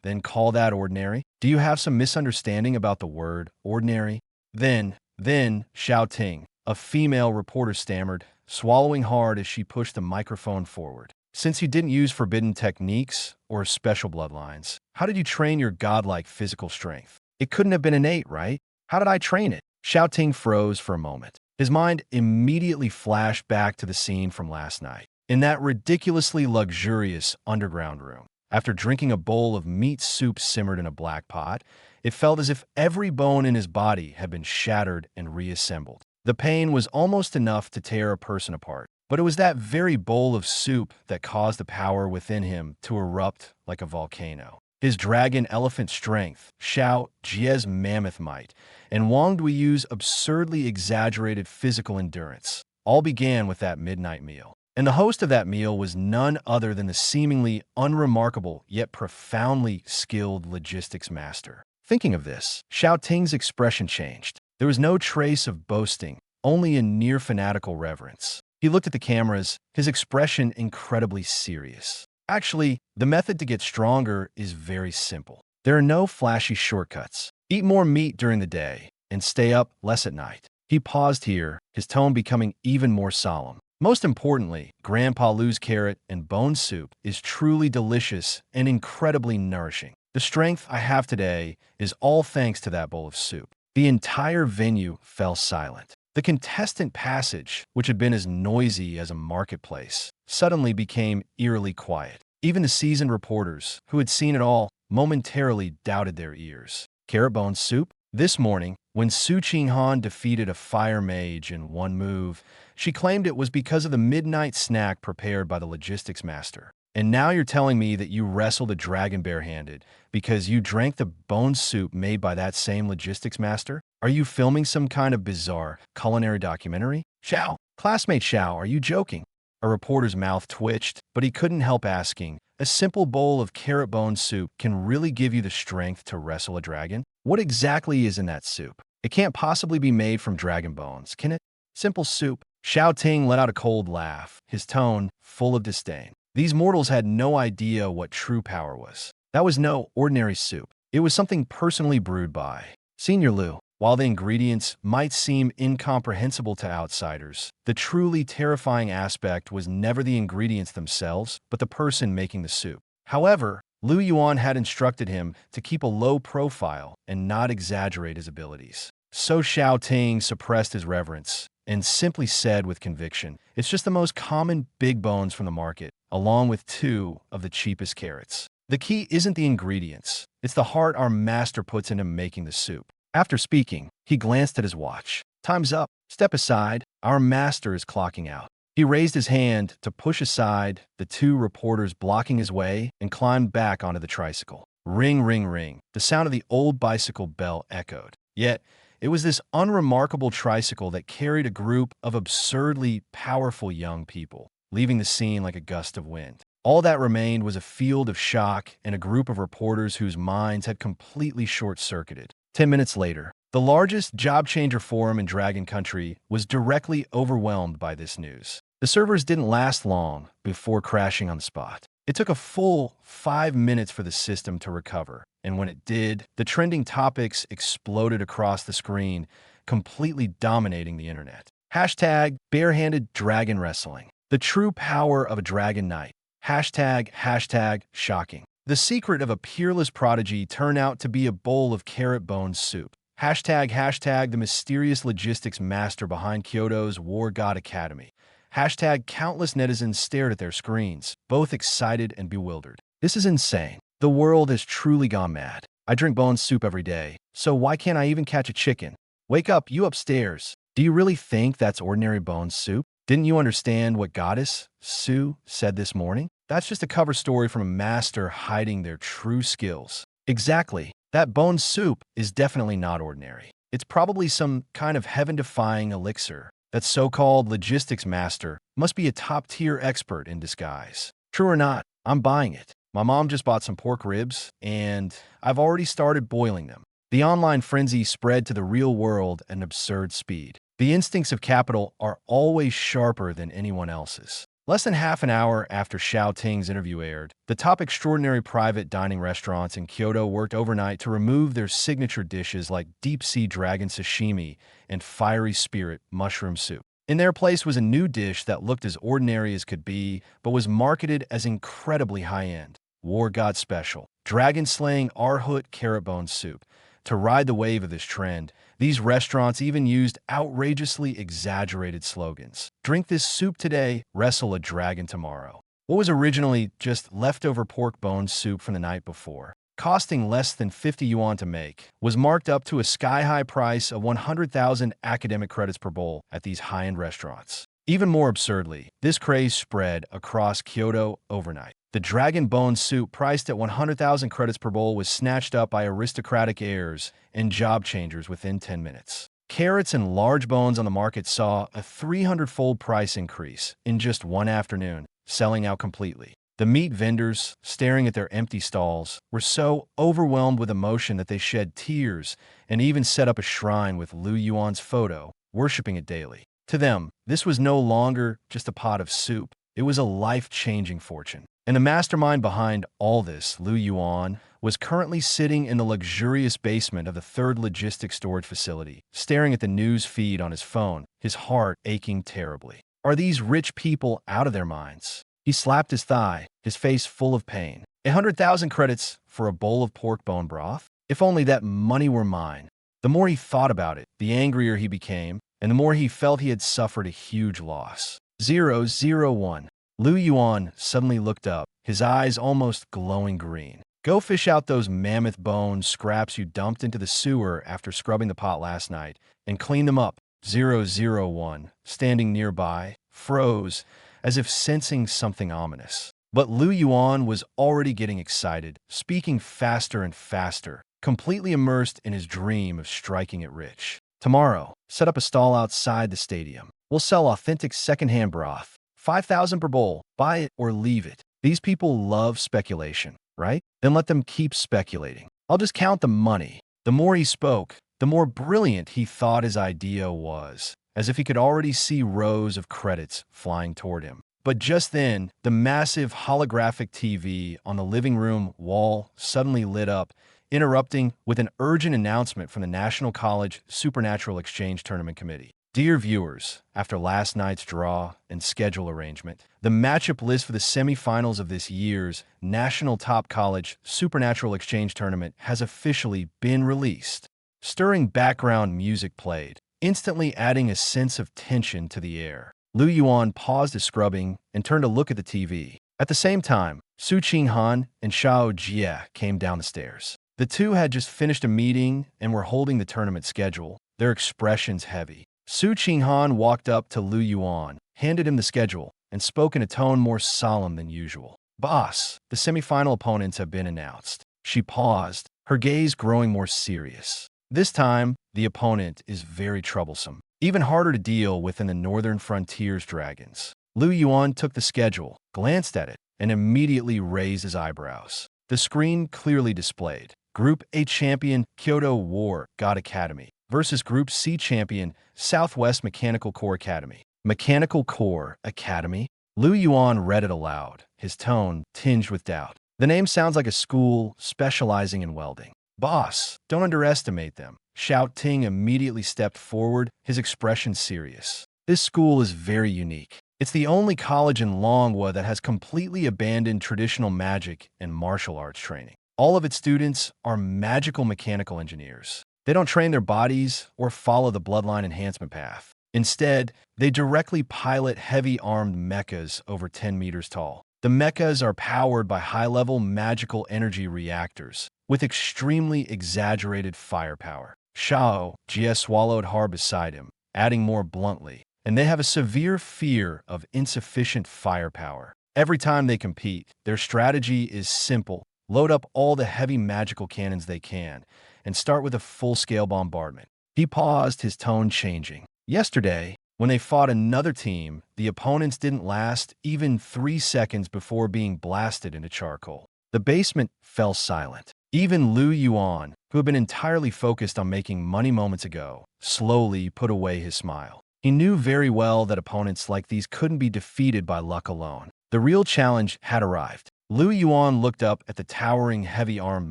then call that ordinary? Do you have some misunderstanding about the word ordinary? Then, Xiao Ting, a female reporter, stammered, swallowing hard as she pushed the microphone forward. Since you didn't use forbidden techniques or special bloodlines, how did you train your godlike physical strength? It couldn't have been innate, right? How did I train it? Xiao Ting froze for a moment. His mind immediately flashed back to the scene from last night, in that ridiculously luxurious underground room. After drinking a bowl of meat soup simmered in a black pot, It felt as if every bone in his body had been shattered and reassembled. The pain was almost enough to tear a person apart. But it was that very bowl of soup that caused the power within him to erupt like a volcano. His dragon elephant strength, Xiao Jie's mammoth might, and Wang Duiyu's absurdly exaggerated physical endurance all began with that midnight meal. And the host of that meal was none other than the seemingly unremarkable yet profoundly skilled logistics master. Thinking of this, Xiao Ting's expression changed. There was no trace of boasting, only a near fanatical reverence. He looked at the cameras, his expression incredibly serious. Actually, the method to get stronger is very simple. There are no flashy shortcuts. Eat more meat during the day and stay up less at night. He paused here, his tone becoming even more solemn. Most importantly, Grandpa Lu's carrot and bone soup is truly delicious and incredibly nourishing. The strength I have today is all thanks to that bowl of soup. The entire venue fell silent. The contestant passage, which had been as noisy as a marketplace, suddenly became eerily quiet. Even the seasoned reporters, who had seen it all, momentarily doubted their ears. Carrot bone soup? This morning, when Su Qinghan defeated a fire mage in one move, she claimed it was because of the midnight snack prepared by the logistics master. And now you're telling me that you wrestled a dragon barehanded because you drank the bone soup made by that same logistics master? Are you filming some kind of bizarre culinary documentary? Xiao, classmate Xiao, are you joking? A reporter's mouth twitched, but he couldn't help asking, a simple bowl of carrot bone soup can really give you the strength to wrestle a dragon? What exactly is in that soup? It can't possibly be made from dragon bones, can it? Simple soup. Xiao Ting let out a cold laugh, his tone full of disdain. These mortals had no idea what true power was. That was no ordinary soup. It was something personally brewed by Senior Lu. While the ingredients might seem incomprehensible to outsiders, the truly terrifying aspect was never the ingredients themselves, but the person making the soup. However, Lu Yuan had instructed him to keep a low profile and not exaggerate his abilities. So Xiao Ting suppressed his reverence and simply said with conviction, "It's just the most common big bones from the market, along with 2 of the cheapest carrots. The key isn't the ingredients, it's the heart our master puts into making the soup." After speaking, he glanced at his watch. "Time's up. Step aside. Our master is clocking out." He raised his hand to push aside the 2 reporters blocking his way and climbed back onto the tricycle. Ring, ring, ring. The sound of the old bicycle bell echoed. Yet, it was this unremarkable tricycle that carried a group of absurdly powerful young people, leaving the scene like a gust of wind. All that remained was a field of shock and a group of reporters whose minds had completely short-circuited. 10 minutes later, the largest job changer forum in Dragon Country was directly overwhelmed by this news. The servers didn't last long before crashing on the spot. It took a full 5 minutes for the system to recover, and when it did, the trending topics exploded across the screen, completely dominating the internet. Hashtag barehanded dragon wrestling. The true power of a dragon knight. Hashtag shocking. The secret of a peerless prodigy turned out to be a bowl of carrot bone soup. Hashtag the mysterious logistics master behind Kyoto's War God Academy. Hashtag countless netizens stared at their screens, both excited and bewildered. This is insane. The world has truly gone mad. I drink bone soup every day, so why can't I even catch a chicken? Wake up, you upstairs. Do you really think that's ordinary bone soup? Didn't you understand what Goddess Su said this morning? That's just a cover story from a master hiding their true skills. Exactly. That bone soup is definitely not ordinary. It's probably some kind of heaven-defying elixir. That so-called logistics master must be a top-tier expert in disguise. True or not, I'm buying it. My mom just bought some pork ribs, and I've already started boiling them. The online frenzy spread to the real world at an absurd speed. The instincts of capital are always sharper than anyone else's. Less than half an hour after Xiao Ting's interview aired, the top extraordinary private dining restaurants in Kyoto worked overnight to remove their signature dishes like deep-sea dragon sashimi and fiery spirit mushroom soup. In their place was a new dish that looked as ordinary as could be, but was marketed as incredibly high-end. War God Special. Dragon-slaying Arhut carrot bone soup. To ride the wave of this trend, these restaurants even used outrageously exaggerated slogans. Drink this soup today, wrestle a dragon tomorrow. What was originally just leftover pork bone soup from the night before costing less than 50 yuan to make, was marked up to a sky-high price of 100,000 academic credits per bowl at these high-end restaurants. Even more absurdly, this craze spread across Kyoto overnight. The dragon bone soup priced at 100,000 credits per bowl was snatched up by aristocratic heirs and job changers within 10 minutes. Carrots and large bones on the market saw a 300-fold price increase in just one afternoon, selling out completely. The meat vendors, staring at their empty stalls, were so overwhelmed with emotion that they shed tears and even set up a shrine with Lu Yuan's photo, worshipping it daily. To them, this was no longer just a pot of soup. It was a life-changing fortune. And the mastermind behind all this, Lu Yuan, was currently sitting in the luxurious basement of the third logistics storage facility, staring at the news feed on his phone, his heart aching terribly. Are these rich people out of their minds? He slapped his thigh, his face full of pain. 100,000 credits for a bowl of pork bone broth? If only that money were mine. The more he thought about it, the angrier he became, and the more he felt he had suffered a huge loss. 001. Lu Yuan suddenly looked up, his eyes almost glowing green. Go fish out those mammoth bone scraps you dumped into the sewer after scrubbing the pot last night, and clean them up. 001, standing nearby, froze, as if sensing something ominous. But Lu Yuan was already getting excited, speaking faster and faster, completely immersed in his dream of striking it rich. Tomorrow, set up a stall outside the stadium. We'll sell authentic secondhand broth. 5,000 per bowl. Buy it or leave it. These people love speculation, right? Then let them keep speculating. I'll just count the money. The more he spoke, the more brilliant he thought his idea was, as if he could already see rows of credits flying toward him. But just then, the massive holographic TV on the living room wall suddenly lit up, interrupting with an urgent announcement from the National College Supernatural Exchange Tournament Committee. Dear viewers, after last night's draw and schedule arrangement, the matchup list for the semifinals of this year's National Top College Supernatural Exchange Tournament has officially been released. Stirring background music played, instantly adding a sense of tension to the air. Lu Yuan paused his scrubbing and turned to look at the TV. At the same time, Su Qinghan and Xiao Jie came down the stairs. The two had just finished a meeting and were holding the tournament schedule, their expressions heavy. Su Qinghan walked up to Lu Yuan, handed him the schedule, and spoke in a tone more solemn than usual. Boss, the semifinal opponents have been announced. She paused, her gaze growing more serious. This time, the opponent is very troublesome, even harder to deal with than the Northern Frontiers Dragons. Lu Yuan took the schedule, glanced at it, and immediately raised his eyebrows. The screen clearly displayed Group A champion Kyoto War God Academy versus Group C champion Southwest Mechanical Corps Academy. Mechanical Corps Academy? Lu Yuan read it aloud, his tone tinged with doubt. The name sounds like a school specializing in welding. Boss, don't underestimate them. Xiao Ting immediately stepped forward, his expression serious. This school is very unique. It's the only college in Longhua that has completely abandoned traditional magic and martial arts training. All of its students are magical mechanical engineers. They don't train their bodies or follow the bloodline enhancement path. Instead, they directly pilot heavy-armed mechas over 10 meters tall. The mechas are powered by high-level magical energy reactors with extremely exaggerated firepower. Xiao Jie swallowed hard beside him, adding more bluntly, and they have a severe fear of insufficient firepower. Every time they compete, their strategy is simple. Load up all the heavy magical cannons they can, and start with a full-scale bombardment. He paused, his tone changing. Yesterday, when they fought another team, the opponents didn't last even 3 seconds before being blasted into charcoal. The basement fell silent. Even Lu Yuan, who had been entirely focused on making money moments ago, slowly put away his smile. He knew very well that opponents like these couldn't be defeated by luck alone. The real challenge had arrived. Lu Yuan looked up at the towering heavy-armed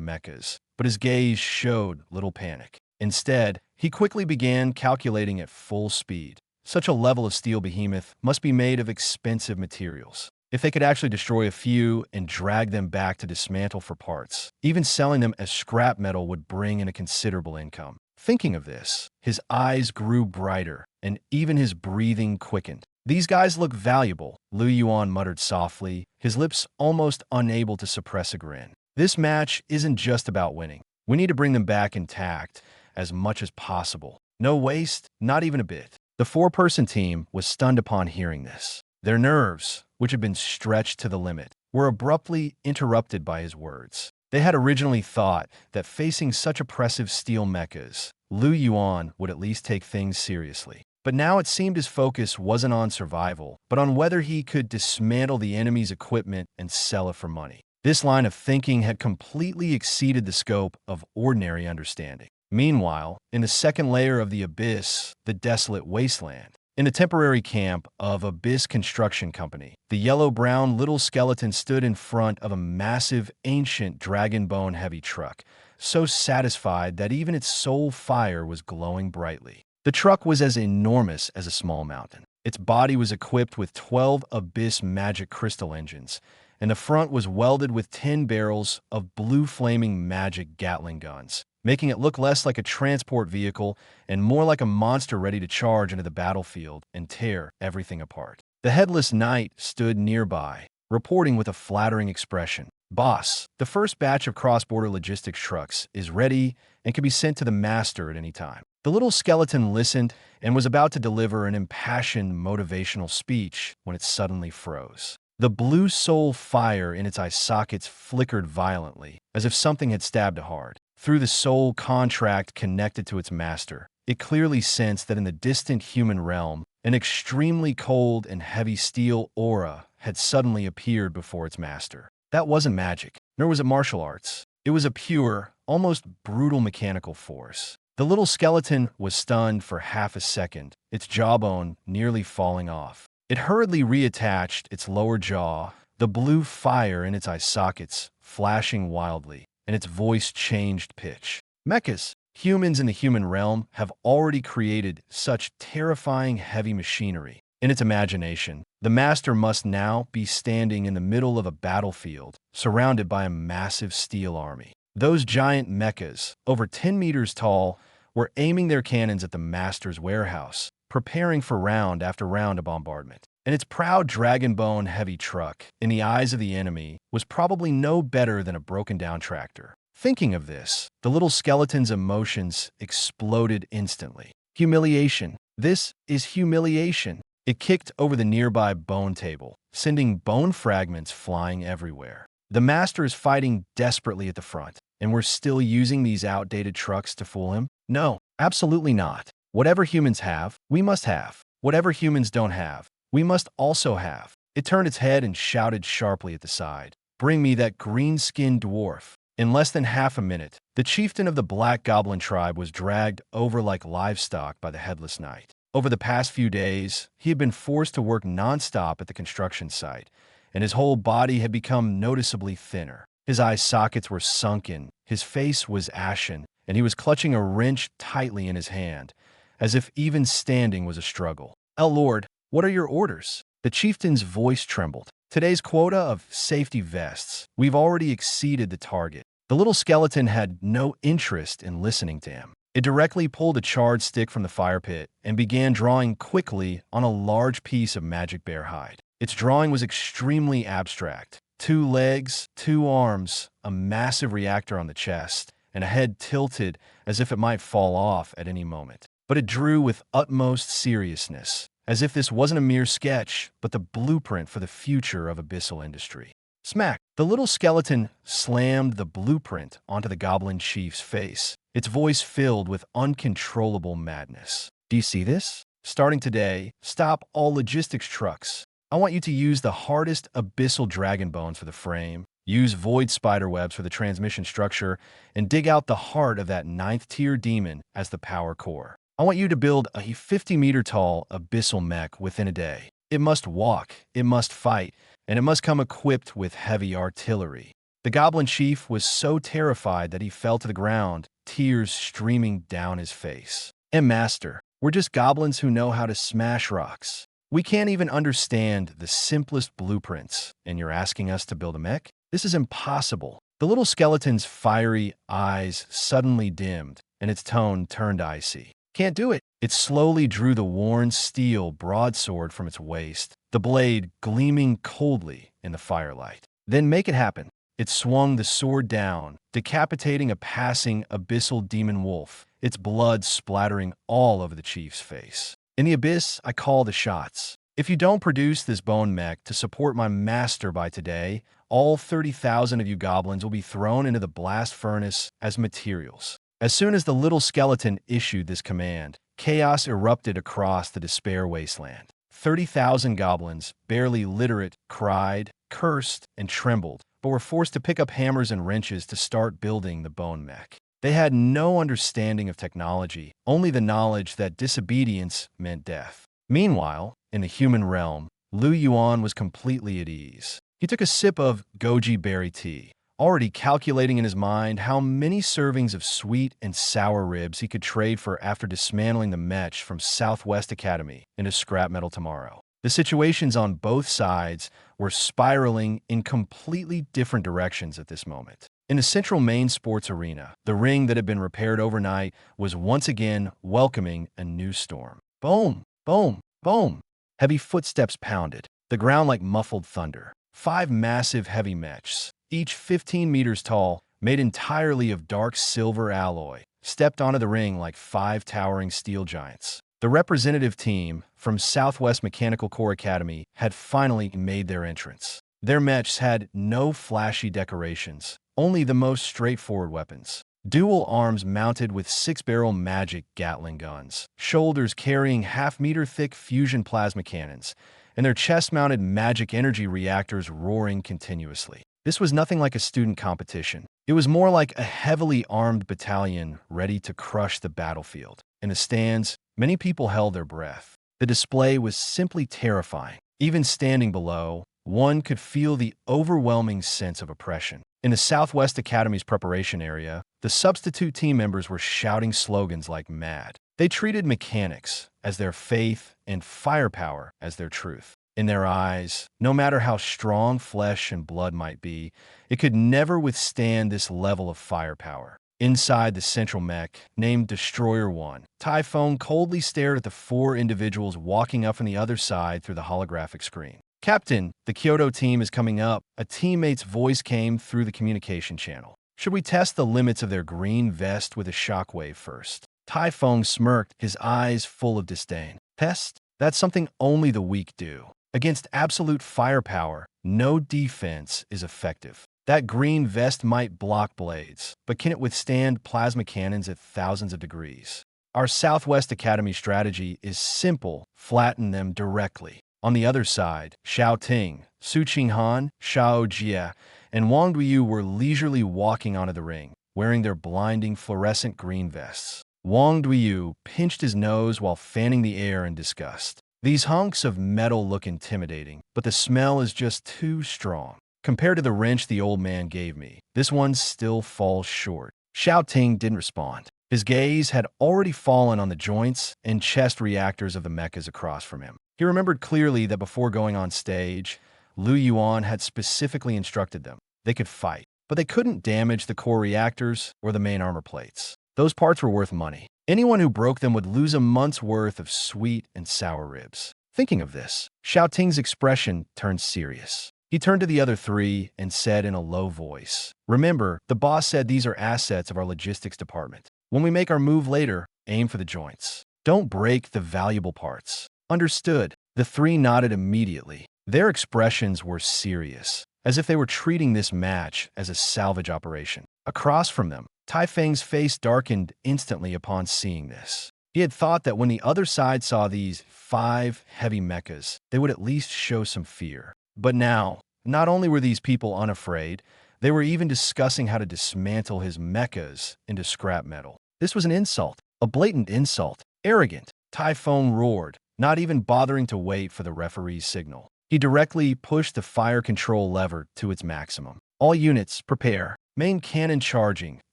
mechas, but his gaze showed little panic. Instead, he quickly began calculating at full speed. Such a level of steel behemoth must be made of expensive materials. If they could actually destroy a few and drag them back to dismantle for parts, even selling them as scrap metal would bring in a considerable income. Thinking of this, his eyes grew brighter, and even his breathing quickened. These guys look valuable, Lu Yuan muttered softly, his lips almost unable to suppress a grin. This match isn't just about winning. We need to bring them back intact as much as possible. No waste, not even a bit. The four-person team was stunned upon hearing this. Their nerves, which had been stretched to the limit, were abruptly interrupted by his words. They had originally thought that facing such oppressive steel mechas, Yuan would at least take things seriously. But now it seemed his focus wasn't on survival, but on whether he could dismantle the enemy's equipment and sell it for money. This line of thinking had completely exceeded the scope of ordinary understanding. Meanwhile, in the second layer of the abyss, the desolate wasteland, in a temporary camp of Abyss Construction Company, the yellow-brown little skeleton stood in front of a massive, ancient dragon bone heavy truck, so satisfied that even its sole fire was glowing brightly. The truck was as enormous as a small mountain. Its body was equipped with 12 Abyss magic crystal engines, and the front was welded with 10 barrels of blue flaming magic Gatling guns, making it look less like a transport vehicle and more like a monster ready to charge into the battlefield and tear everything apart. The headless knight stood nearby, reporting with a flattering expression. "Boss, the first batch of cross-border logistics trucks is ready and can be sent to the master at any time." The little skeleton listened and was about to deliver an impassioned motivational speech when it suddenly froze. The blue soul fire in its eye sockets flickered violently, as if something had stabbed it hard. Through the soul contract connected to its master, it clearly sensed that in the distant human realm, an extremely cold and heavy steel aura had suddenly appeared before its master. That wasn't magic, nor was it martial arts. It was a pure, almost brutal mechanical force. The little skeleton was stunned for half a second, its jawbone nearly falling off. It hurriedly reattached its lower jaw, the blue fire in its eye sockets flashing wildly, and its voice changed pitch. "Mechas, humans in the human realm, have already created such terrifying heavy machinery. In its imagination, the master must now be standing in the middle of a battlefield, surrounded by a massive steel army. Those giant mechas, over 10 meters tall, were aiming their cannons at the master's warehouse, preparing for round after round of bombardment. And its proud dragonbone heavy truck, in the eyes of the enemy, was probably no better than a broken-down tractor. Thinking of this, the little skeleton's emotions exploded instantly. Humiliation. This is humiliation. It kicked over the nearby bone table, sending bone fragments flying everywhere. The master is fighting desperately at the front, and we're still using these outdated trucks to fool him? No, absolutely not. Whatever humans have, we must have. Whatever humans don't have, we must also have." It turned its head and shouted sharply at the side, "Bring me that green-skinned dwarf." In less than half a minute, the chieftain of the Black Goblin tribe was dragged over like livestock by the headless knight. Over the past few days, he had been forced to work non-stop at the construction site, and his whole body had become noticeably thinner. His eye sockets were sunken, his face was ashen, and he was clutching a wrench tightly in his hand, as if even standing was a struggle. "Lord, what are your orders?" The chieftain's voice trembled. "Today's quota of safety vests. We've already exceeded the target." The little skeleton had no interest in listening to him. It directly pulled a charred stick from the fire pit and began drawing quickly on a large piece of magic bear hide. Its drawing was extremely abstract. 2 legs, 2 arms, a massive reactor on the chest, and a head tilted as if it might fall off at any moment. But it drew with utmost seriousness, as if this wasn't a mere sketch, but the blueprint for the future of abyssal industry. Smack! The little skeleton slammed the blueprint onto the goblin chief's face, its voice filled with uncontrollable madness. "Do you see this? Starting today, stop all logistics trucks. I want you to use the hardest abyssal dragon bones for the frame, use void spiderwebs for the transmission structure, and dig out the heart of that 9th-tier demon as the power core. I want you to build a 50-meter-tall abyssal mech within a day. It must walk, it must fight, and it must come equipped with heavy artillery." The goblin chief was so terrified that he fell to the ground, tears streaming down his face. "Master, we're just goblins who know how to smash rocks. We can't even understand the simplest blueprints, and you're asking us to build a mech? This is impossible." The little skeleton's fiery eyes suddenly dimmed, and its tone turned icy. "Can't do it." It slowly drew the worn steel broadsword from its waist, the blade gleaming coldly in the firelight. "Then make it happen." It swung the sword down, decapitating a passing abyssal demon wolf, its blood splattering all over the chief's face. In the abyss, I call the shots. If you don't produce this bone mech to support my master by today, all 30,000 of you goblins will be thrown into the blast furnace as materials. As soon as the little skeleton issued this command, chaos erupted across the despair wasteland. 30,000 goblins, barely literate, cried, cursed, and trembled, but were forced to pick up hammers and wrenches to start building the bone mech. They had no understanding of technology, only the knowledge that disobedience meant death. Meanwhile, in the human realm, Yuan was completely at ease. He took a sip of goji berry tea, already calculating in his mind how many servings of sweet and sour ribs he could trade for after dismantling the mech from Southwest Academy into scrap metal tomorrow. The situations on both sides were spiraling in completely different directions at this moment. In the central main sports arena, the ring that had been repaired overnight was once again welcoming a new storm. Boom, boom, boom. Heavy footsteps pounded, the ground like muffled thunder. 5 massive heavy mechs, each 15 meters tall, made entirely of dark silver alloy, stepped onto the ring like 5 towering steel giants. The representative team from Southwest Mechanical Corps Academy had finally made their entrance. Their mechs had no flashy decorations, only the most straightforward weapons. Dual arms mounted with 6-barrel magic Gatling guns, shoulders carrying half-meter-thick fusion plasma cannons, and their chest-mounted magic energy reactors roaring continuously. This was nothing like a student competition. It was more like a heavily armed battalion ready to crush the battlefield. In the stands, many people held their breath. The display was simply terrifying. Even standing below, one could feel the overwhelming sense of oppression. In the Southwest Academy's preparation area, the substitute team members were shouting slogans like mad. They treated mechanics as their faith and firepower as their truth. In their eyes, no matter how strong flesh and blood might be, it could never withstand this level of firepower. Inside the central mech, named Destroyer 1, Typhon coldly stared at the 4 individuals walking up from the other side through the holographic screen. "Captain, the Kyoto team is coming up," a teammate's voice came through the communication channel. "Should we test the limits of their green vest with a shockwave first?" Typhon smirked, his eyes full of disdain. "Test? That's something only the weak do. Against absolute firepower, no defense is effective. That green vest might block blades, but can it withstand plasma cannons at thousands of degrees? Our Southwest Academy strategy is simple: flatten them directly." On the other side, Xiao Ting, Su Qinghan, Xiao Jie, and Wang Duyu were leisurely walking onto the ring, wearing their blinding fluorescent green vests. Wang Duyu pinched his nose while fanning the air in disgust. "These hunks of metal look intimidating, but the smell is just too strong. Compared to the wrench the old man gave me, this one still falls short." Xiao Ting didn't respond. His gaze had already fallen on the joints and chest reactors of the mechas across from him. He remembered clearly that before going on stage, Yuan had specifically instructed them. They could fight, but they couldn't damage the core reactors or the main armor plates. Those parts were worth money. Anyone who broke them would lose a month's worth of sweet and sour ribs. Thinking of this, Xiao Ting's expression turned serious. He turned to the other 3 and said in a low voice, "Remember, the boss said these are assets of our logistics department. When we make our move later, aim for the joints. Don't break the valuable parts." "Understood." The 3 nodded immediately. Their expressions were serious, as if they were treating this match as a salvage operation. Across from them, Taifeng's face darkened instantly upon seeing this. He had thought that when the other side saw these 5 heavy mechas, they would at least show some fear. But now, not only were these people unafraid, they were even discussing how to dismantle his mechas into scrap metal. This was an insult, a blatant insult. Arrogant, Typhon roared, not even bothering to wait for the referee's signal. He directly pushed the fire control lever to its maximum. "All units, prepare. Main cannon charging,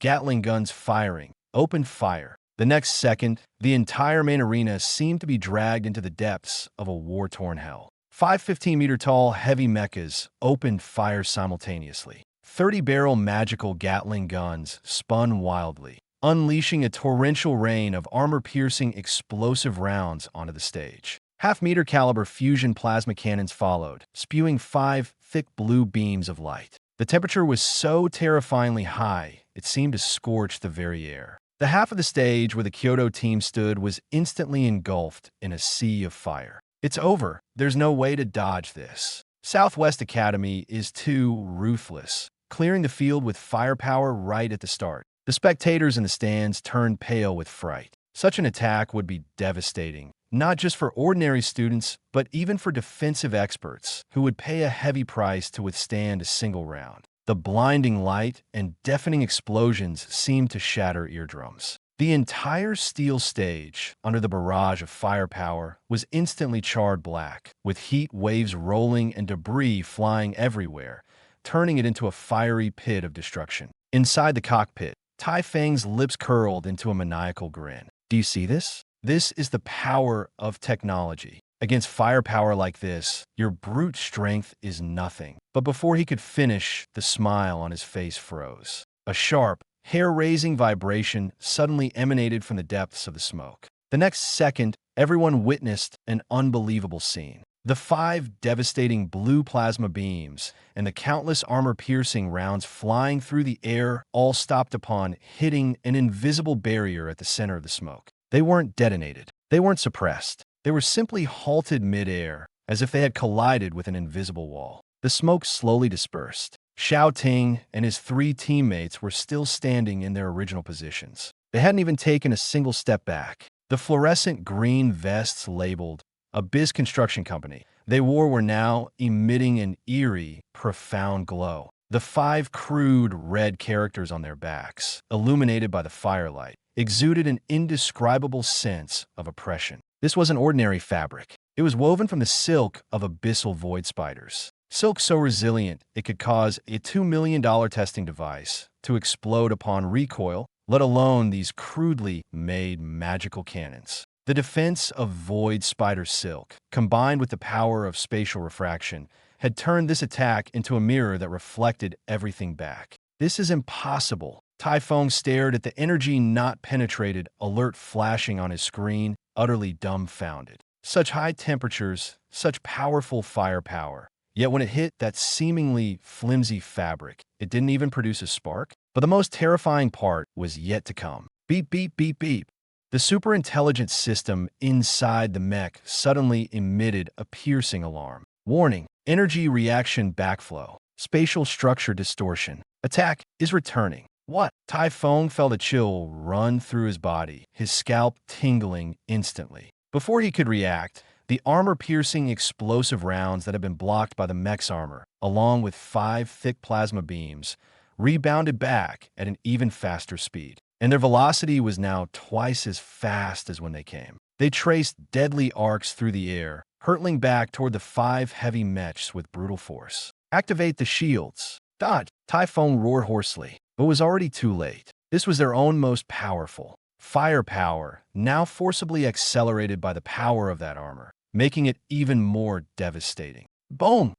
Gatling guns firing, open fire." The next second, the entire main arena seemed to be dragged into the depths of a war-torn hell. 5 15-meter-tall heavy mechas opened fire simultaneously. 30-barrel magical Gatling guns spun wildly, unleashing a torrential rain of armor-piercing explosive rounds onto the stage. Half-meter caliber fusion plasma cannons followed, spewing 5 thick blue beams of light. The temperature was so terrifyingly high, it seemed to scorch the very air. The half of the stage where the Kyoto team stood was instantly engulfed in a sea of fire. It's over. There's no way to dodge this. Southwest Academy is too ruthless, clearing the field with firepower right at the start. The spectators in the stands turned pale with fright. Such an attack would be devastating, not just for ordinary students, but even for defensive experts who would pay a heavy price to withstand a single round. The blinding light and deafening explosions seemed to shatter eardrums. The entire steel stage, under the barrage of firepower, was instantly charred black, with heat waves rolling and debris flying everywhere, turning it into a fiery pit of destruction. Inside the cockpit, Tai Feng's lips curled into a maniacal grin. Do you see this? This is the power of technology. Against firepower like this, your brute strength is nothing. But before he could finish, the smile on his face froze. A sharp, hair-raising vibration suddenly emanated from the depths of the smoke. The next second, everyone witnessed an unbelievable scene. The 5 devastating blue plasma beams and the countless armor-piercing rounds flying through the air all stopped upon hitting an invisible barrier at the center of the smoke. They weren't detonated. They weren't suppressed. They were simply halted mid-air, as if they had collided with an invisible wall. The smoke slowly dispersed. Xiao Ting and his 3 teammates were still standing in their original positions. They hadn't even taken a single step back. The fluorescent green vests labeled Abyss Construction Company they wore were now emitting an eerie, profound glow. The 5 crude red characters on their backs, illuminated by the firelight, exuded an indescribable sense of oppression. This wasn't ordinary fabric. It was woven from the silk of abyssal void spiders. Silk so resilient it could cause a $2 million testing device to explode upon recoil, let alone these crudely made magical cannons. The defense of void spider silk, combined with the power of spatial refraction, had turned this attack into a mirror that reflected everything back. This is impossible. Tai Feng stared at the energy not penetrated alert flashing on his screen, utterly dumbfounded. Such high temperatures, such powerful firepower. Yet when it hit that seemingly flimsy fabric, it didn't even produce a spark. But the most terrifying part was yet to come. Beep, beep, beep, beep. The superintelligence system inside the mech suddenly emitted a piercing alarm. Warning, energy reaction backflow, spatial structure distortion. Attack is returning. What? Tai Feng felt a chill run through his body, his scalp tingling instantly. Before he could react, the armor-piercing explosive rounds that had been blocked by the mech's armor, along with 5 thick plasma beams, rebounded back at an even faster speed. And their velocity was now twice as fast as when they came. They traced deadly arcs through the air, hurtling back toward the 5 heavy mechs with brutal force. Activate the shields. Dodge! Tai Feng roared hoarsely, but was already too late. This was their own most powerful. Firepower, now forcibly accelerated by the power of that armor, making it even more devastating. Boom!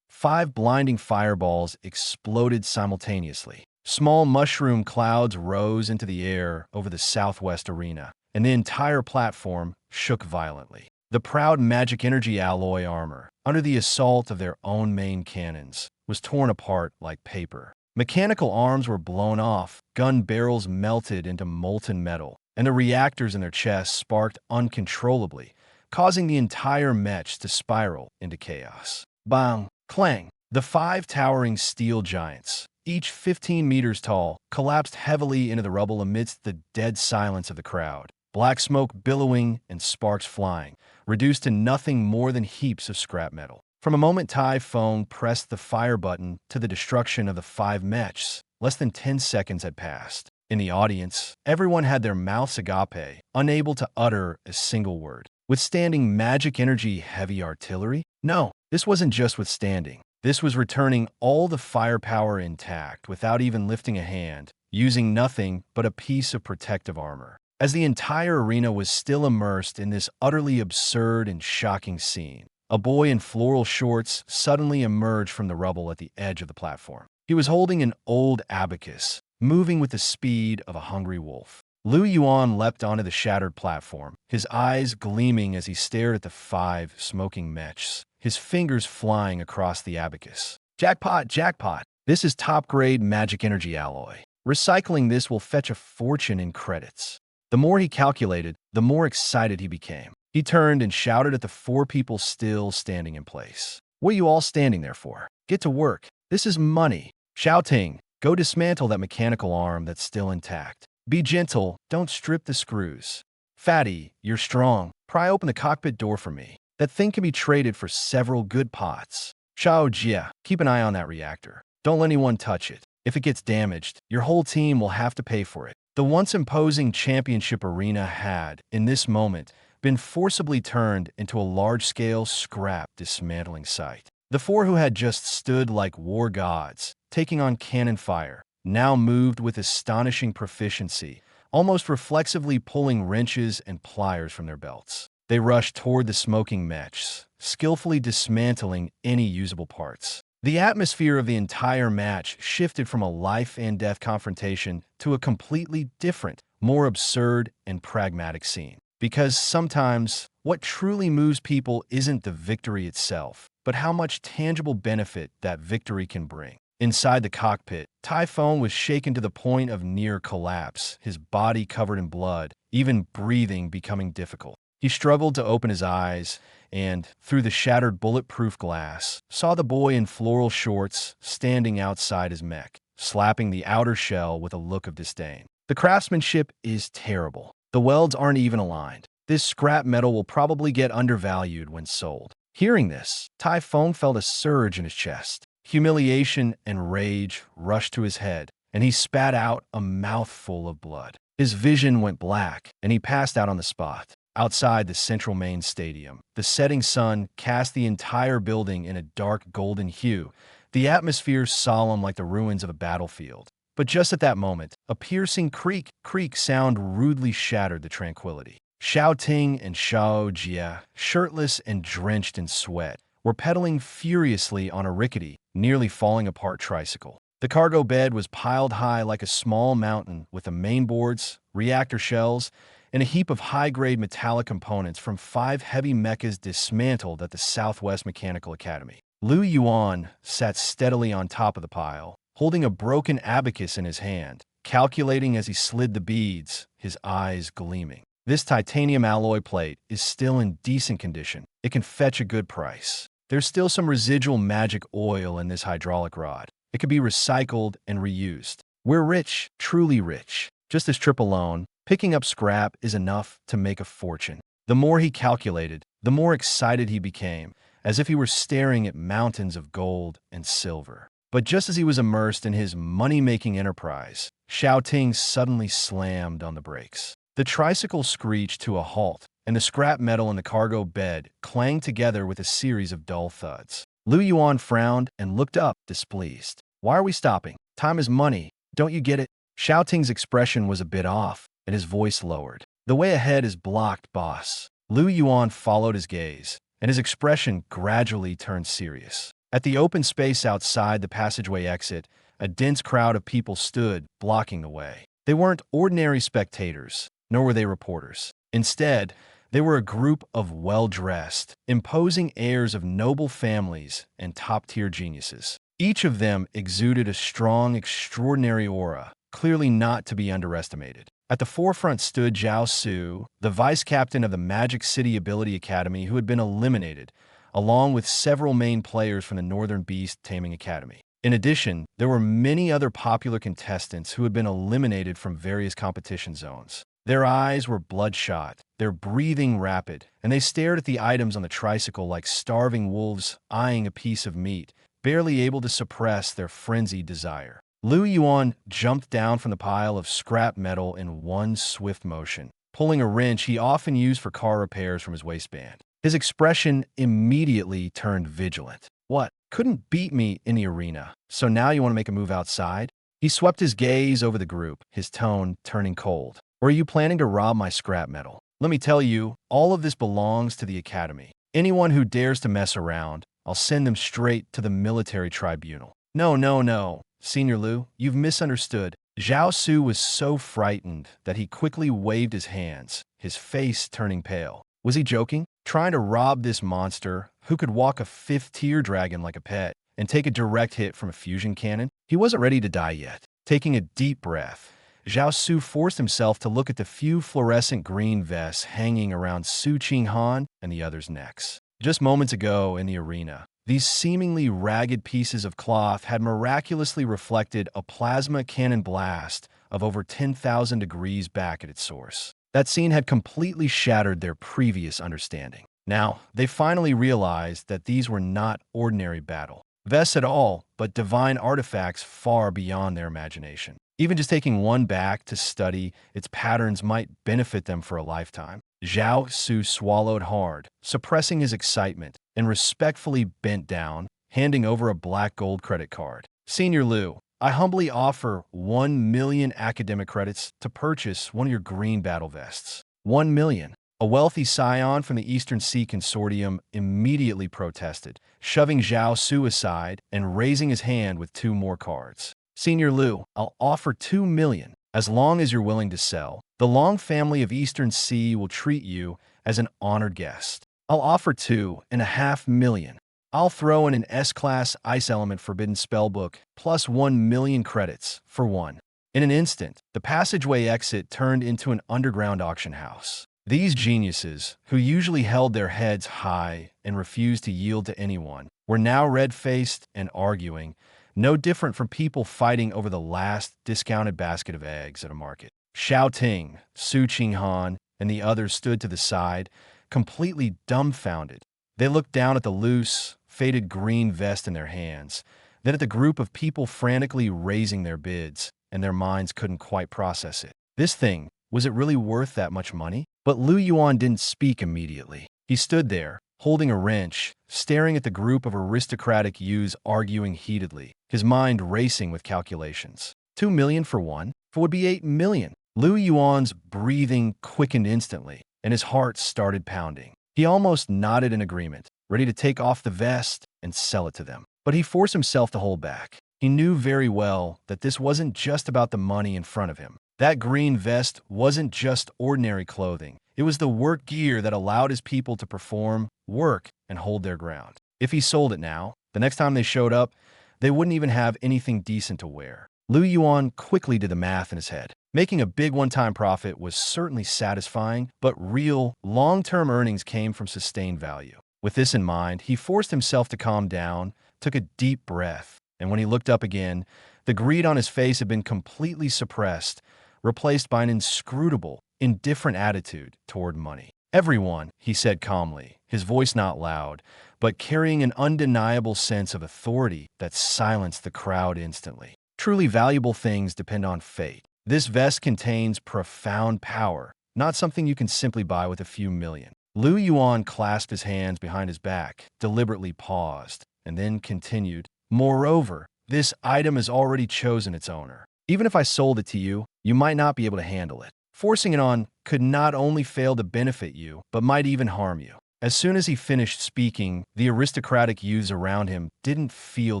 5 blinding fireballs exploded simultaneously. Small mushroom clouds rose into the air over the southwest arena, and the entire platform shook violently. The proud magic energy alloy armor, under the assault of their own main cannons, was torn apart like paper. Mechanical arms were blown off, gun barrels melted into molten metal, and the reactors in their chests sparked uncontrollably, causing the entire mech to spiral into chaos. Bang! Clang! The 5 towering steel giants, each 15 meters tall, collapsed heavily into the rubble amidst the dead silence of the crowd. Black smoke billowing and sparks flying, reduced to nothing more than heaps of scrap metal. From a moment Tai Feng pressed the fire button to the destruction of the 5 mechs, less than 10 seconds had passed. In the audience, everyone had their mouths agape, unable to utter a single word. Withstanding magic energy heavy artillery? No, this wasn't just withstanding. This was returning all the firepower intact without even lifting a hand, using nothing but a piece of protective armor. As the entire arena was still immersed in this utterly absurd and shocking scene, a boy in floral shorts suddenly emerged from the rubble at the edge of the platform. He was holding an old abacus, moving with the speed of a hungry wolf. Yuan leapt onto the shattered platform, his eyes gleaming as he stared at the 5 smoking mechs, his fingers flying across the abacus. Jackpot! Jackpot! This is top-grade magic energy alloy. Recycling this will fetch a fortune in credits. The more he calculated, the more excited he became. He turned and shouted at the 4 people still standing in place. "What are you all standing there for? Get to work. This is money." Shouting, "Go dismantle that mechanical arm that's still intact. Be gentle, don't strip the screws. Fatty, you're strong. Pry open the cockpit door for me. That thing can be traded for several good pots. Xiao Jia, keep an eye on that reactor. Don't let anyone touch it. If it gets damaged, your whole team will have to pay for it." The once imposing championship arena had, in this moment, been forcibly turned into a large-scale scrap dismantling site. The 4 who had just stood like war gods, taking on cannon fire, now moved with astonishing proficiency, almost reflexively pulling wrenches and pliers from their belts. They rushed toward the smoking mechs, skillfully dismantling any usable parts. The atmosphere of the entire match shifted from a life-and-death confrontation to a completely different, more absurd and pragmatic scene. Because sometimes, what truly moves people isn't the victory itself, but how much tangible benefit that victory can bring. Inside the cockpit, Typhon was shaken to the point of near collapse, his body covered in blood, even breathing becoming difficult. He struggled to open his eyes and, through the shattered bulletproof glass, saw the boy in floral shorts standing outside his mech, slapping the outer shell with a look of disdain. The craftsmanship is terrible. The welds aren't even aligned. This scrap metal will probably get undervalued when sold. Hearing this, Typhon felt a surge in his chest. Humiliation and rage rushed to his head, and he spat out a mouthful of blood. His vision went black, and he passed out on the spot. Outside the central main stadium, the setting sun cast the entire building in a dark golden hue, the atmosphere solemn like the ruins of a battlefield. But just at that moment, a piercing creak sound rudely shattered the tranquility. Xiao Ting and Xiao Jia, shirtless and drenched in sweat, were pedaling furiously on a rickety, nearly falling apart tricycle. The cargo bed was piled high like a small mountain with the mainboards, reactor shells, and a heap of high-grade metallic components from 5 heavy mechas dismantled at the Southwest Mechanical Academy. Yuan sat steadily on top of the pile, holding a broken abacus in his hand, calculating as he slid the beads, his eyes gleaming. This titanium alloy plate is still in decent condition. It can fetch a good price. There's still some residual magic oil in this hydraulic rod. It can be recycled and reused. We're rich, truly rich. Just this trip alone, picking up scrap is enough to make a fortune. The more he calculated, the more excited he became, as if he were staring at mountains of gold and silver. But just as he was immersed in his money-making enterprise, Xiao Ting suddenly slammed on the brakes. The tricycle screeched to a halt, and the scrap metal in the cargo bed clanged together with a series of dull thuds. Yuan frowned and looked up, displeased. "Why are we stopping? Time is money. Don't you get it?" Xiao Ting's expression was a bit off, and his voice lowered. "The way ahead is blocked, boss." Yuan followed his gaze, and his expression gradually turned serious. At the open space outside the passageway exit, a dense crowd of people stood, blocking the way. They weren't ordinary spectators, nor were they reporters. Instead, they were a group of well-dressed, imposing heirs of noble families and top-tier geniuses. Each of them exuded a strong, extraordinary aura, clearly not to be underestimated. At the forefront stood Zhao Su, the vice-captain of the Magic City Ability Academy who had been eliminated, along with several main players from the Northern Beast Taming Academy. In addition, there were many other popular contestants who had been eliminated from various competition zones. Their eyes were bloodshot, their breathing rapid, and they stared at the items on the tricycle like starving wolves eyeing a piece of meat, barely able to suppress their frenzied desire. Yuan jumped down from the pile of scrap metal in one swift motion, pulling a wrench he often used for car repairs from his waistband. His expression immediately turned vigilant. "What? Couldn't beat me in the arena, so now you want to make a move outside?" He swept his gaze over the group, his tone turning cold. "Or are you planning to rob my scrap metal? Let me tell you, all of this belongs to the Academy. Anyone who dares to mess around, I'll send them straight to the military tribunal." No, Senior Liu, you've misunderstood." Zhao Su was so frightened that he quickly waved his hands, his face turning pale. Was he joking? Trying to rob this monster, who could walk a 5th-tier dragon like a pet? and take a direct hit from a fusion cannon? He wasn't ready to die yet. Taking a deep breath, Zhao Su forced himself to look at the few fluorescent green vests hanging around Su Qinghan and the others' necks. Just moments ago in the arena, these seemingly ragged pieces of cloth had miraculously reflected a plasma cannon blast of over 10,000 degrees back at its source. That scene had completely shattered their previous understanding. Now, they finally realized that these were not ordinary battle vests at all, but divine artifacts far beyond their imagination. Even just taking one back to study its patterns might benefit them for a lifetime. Zhao Su swallowed hard, suppressing his excitement, and respectfully bent down, handing over a black gold credit card. Senior Liu, I humbly offer 1 million academic credits to purchase one of your green battle vests. 1 million. A wealthy scion from the Eastern Sea Consortium immediately protested, shoving Zhao Su aside and raising his hand with 2 more cards. Senior Liu, I'll offer 2 million, as long as you're willing to sell. The Long family of Eastern Sea will treat you as an honored guest. I'll offer 2.5 million. I'll throw in an S-Class Ice Element Forbidden Spellbook, plus 1 million credits for one. In an instant, the passageway exit turned into an underground auction house. These geniuses, who usually held their heads high and refused to yield to anyone, were now red-faced and arguing, no different from people fighting over the last discounted basket of eggs at a market. Xiao Ting, Su Qinghan, and the others stood to the side, completely dumbfounded. They looked down at the loose, faded green vest in their hands, then at the group of people frantically raising their bids, and their minds couldn't quite process it. This thing, was it really worth that much money? But Lu Yuan didn't speak immediately. He stood there, holding a wrench, staring at the group of aristocratic youths arguing heatedly, his mind racing with calculations. 2 million for one? It would be 8 million. Lu Yuan's breathing quickened instantly, and his heart started pounding. He almost nodded in agreement, ready to take off the vest and sell it to them. But he forced himself to hold back. He knew very well that this wasn't just about the money in front of him. That green vest wasn't just ordinary clothing. It was the work gear that allowed his people to perform, work, and hold their ground. If he sold it now, the next time they showed up, they wouldn't even have anything decent to wear. Lu Yuan quickly did the math in his head. Making a big one-time profit was certainly satisfying, but real, long-term earnings came from sustained value. With this in mind, he forced himself to calm down, took a deep breath, and when he looked up again, the greed on his face had been completely suppressed, replaced by an inscrutable, indifferent attitude toward money. Everyone, he said calmly, his voice not loud, but carrying an undeniable sense of authority that silenced the crowd instantly. Truly valuable things depend on fate. This vest contains profound power, not something you can simply buy with a few million. Lu Yuan clasped his hands behind his back, deliberately paused, and then continued, Moreover, this item has already chosen its owner. Even if I sold it to you, you might not be able to handle it. Forcing it on could not only fail to benefit you, but might even harm you. As soon as he finished speaking, the aristocratic youths around him didn't feel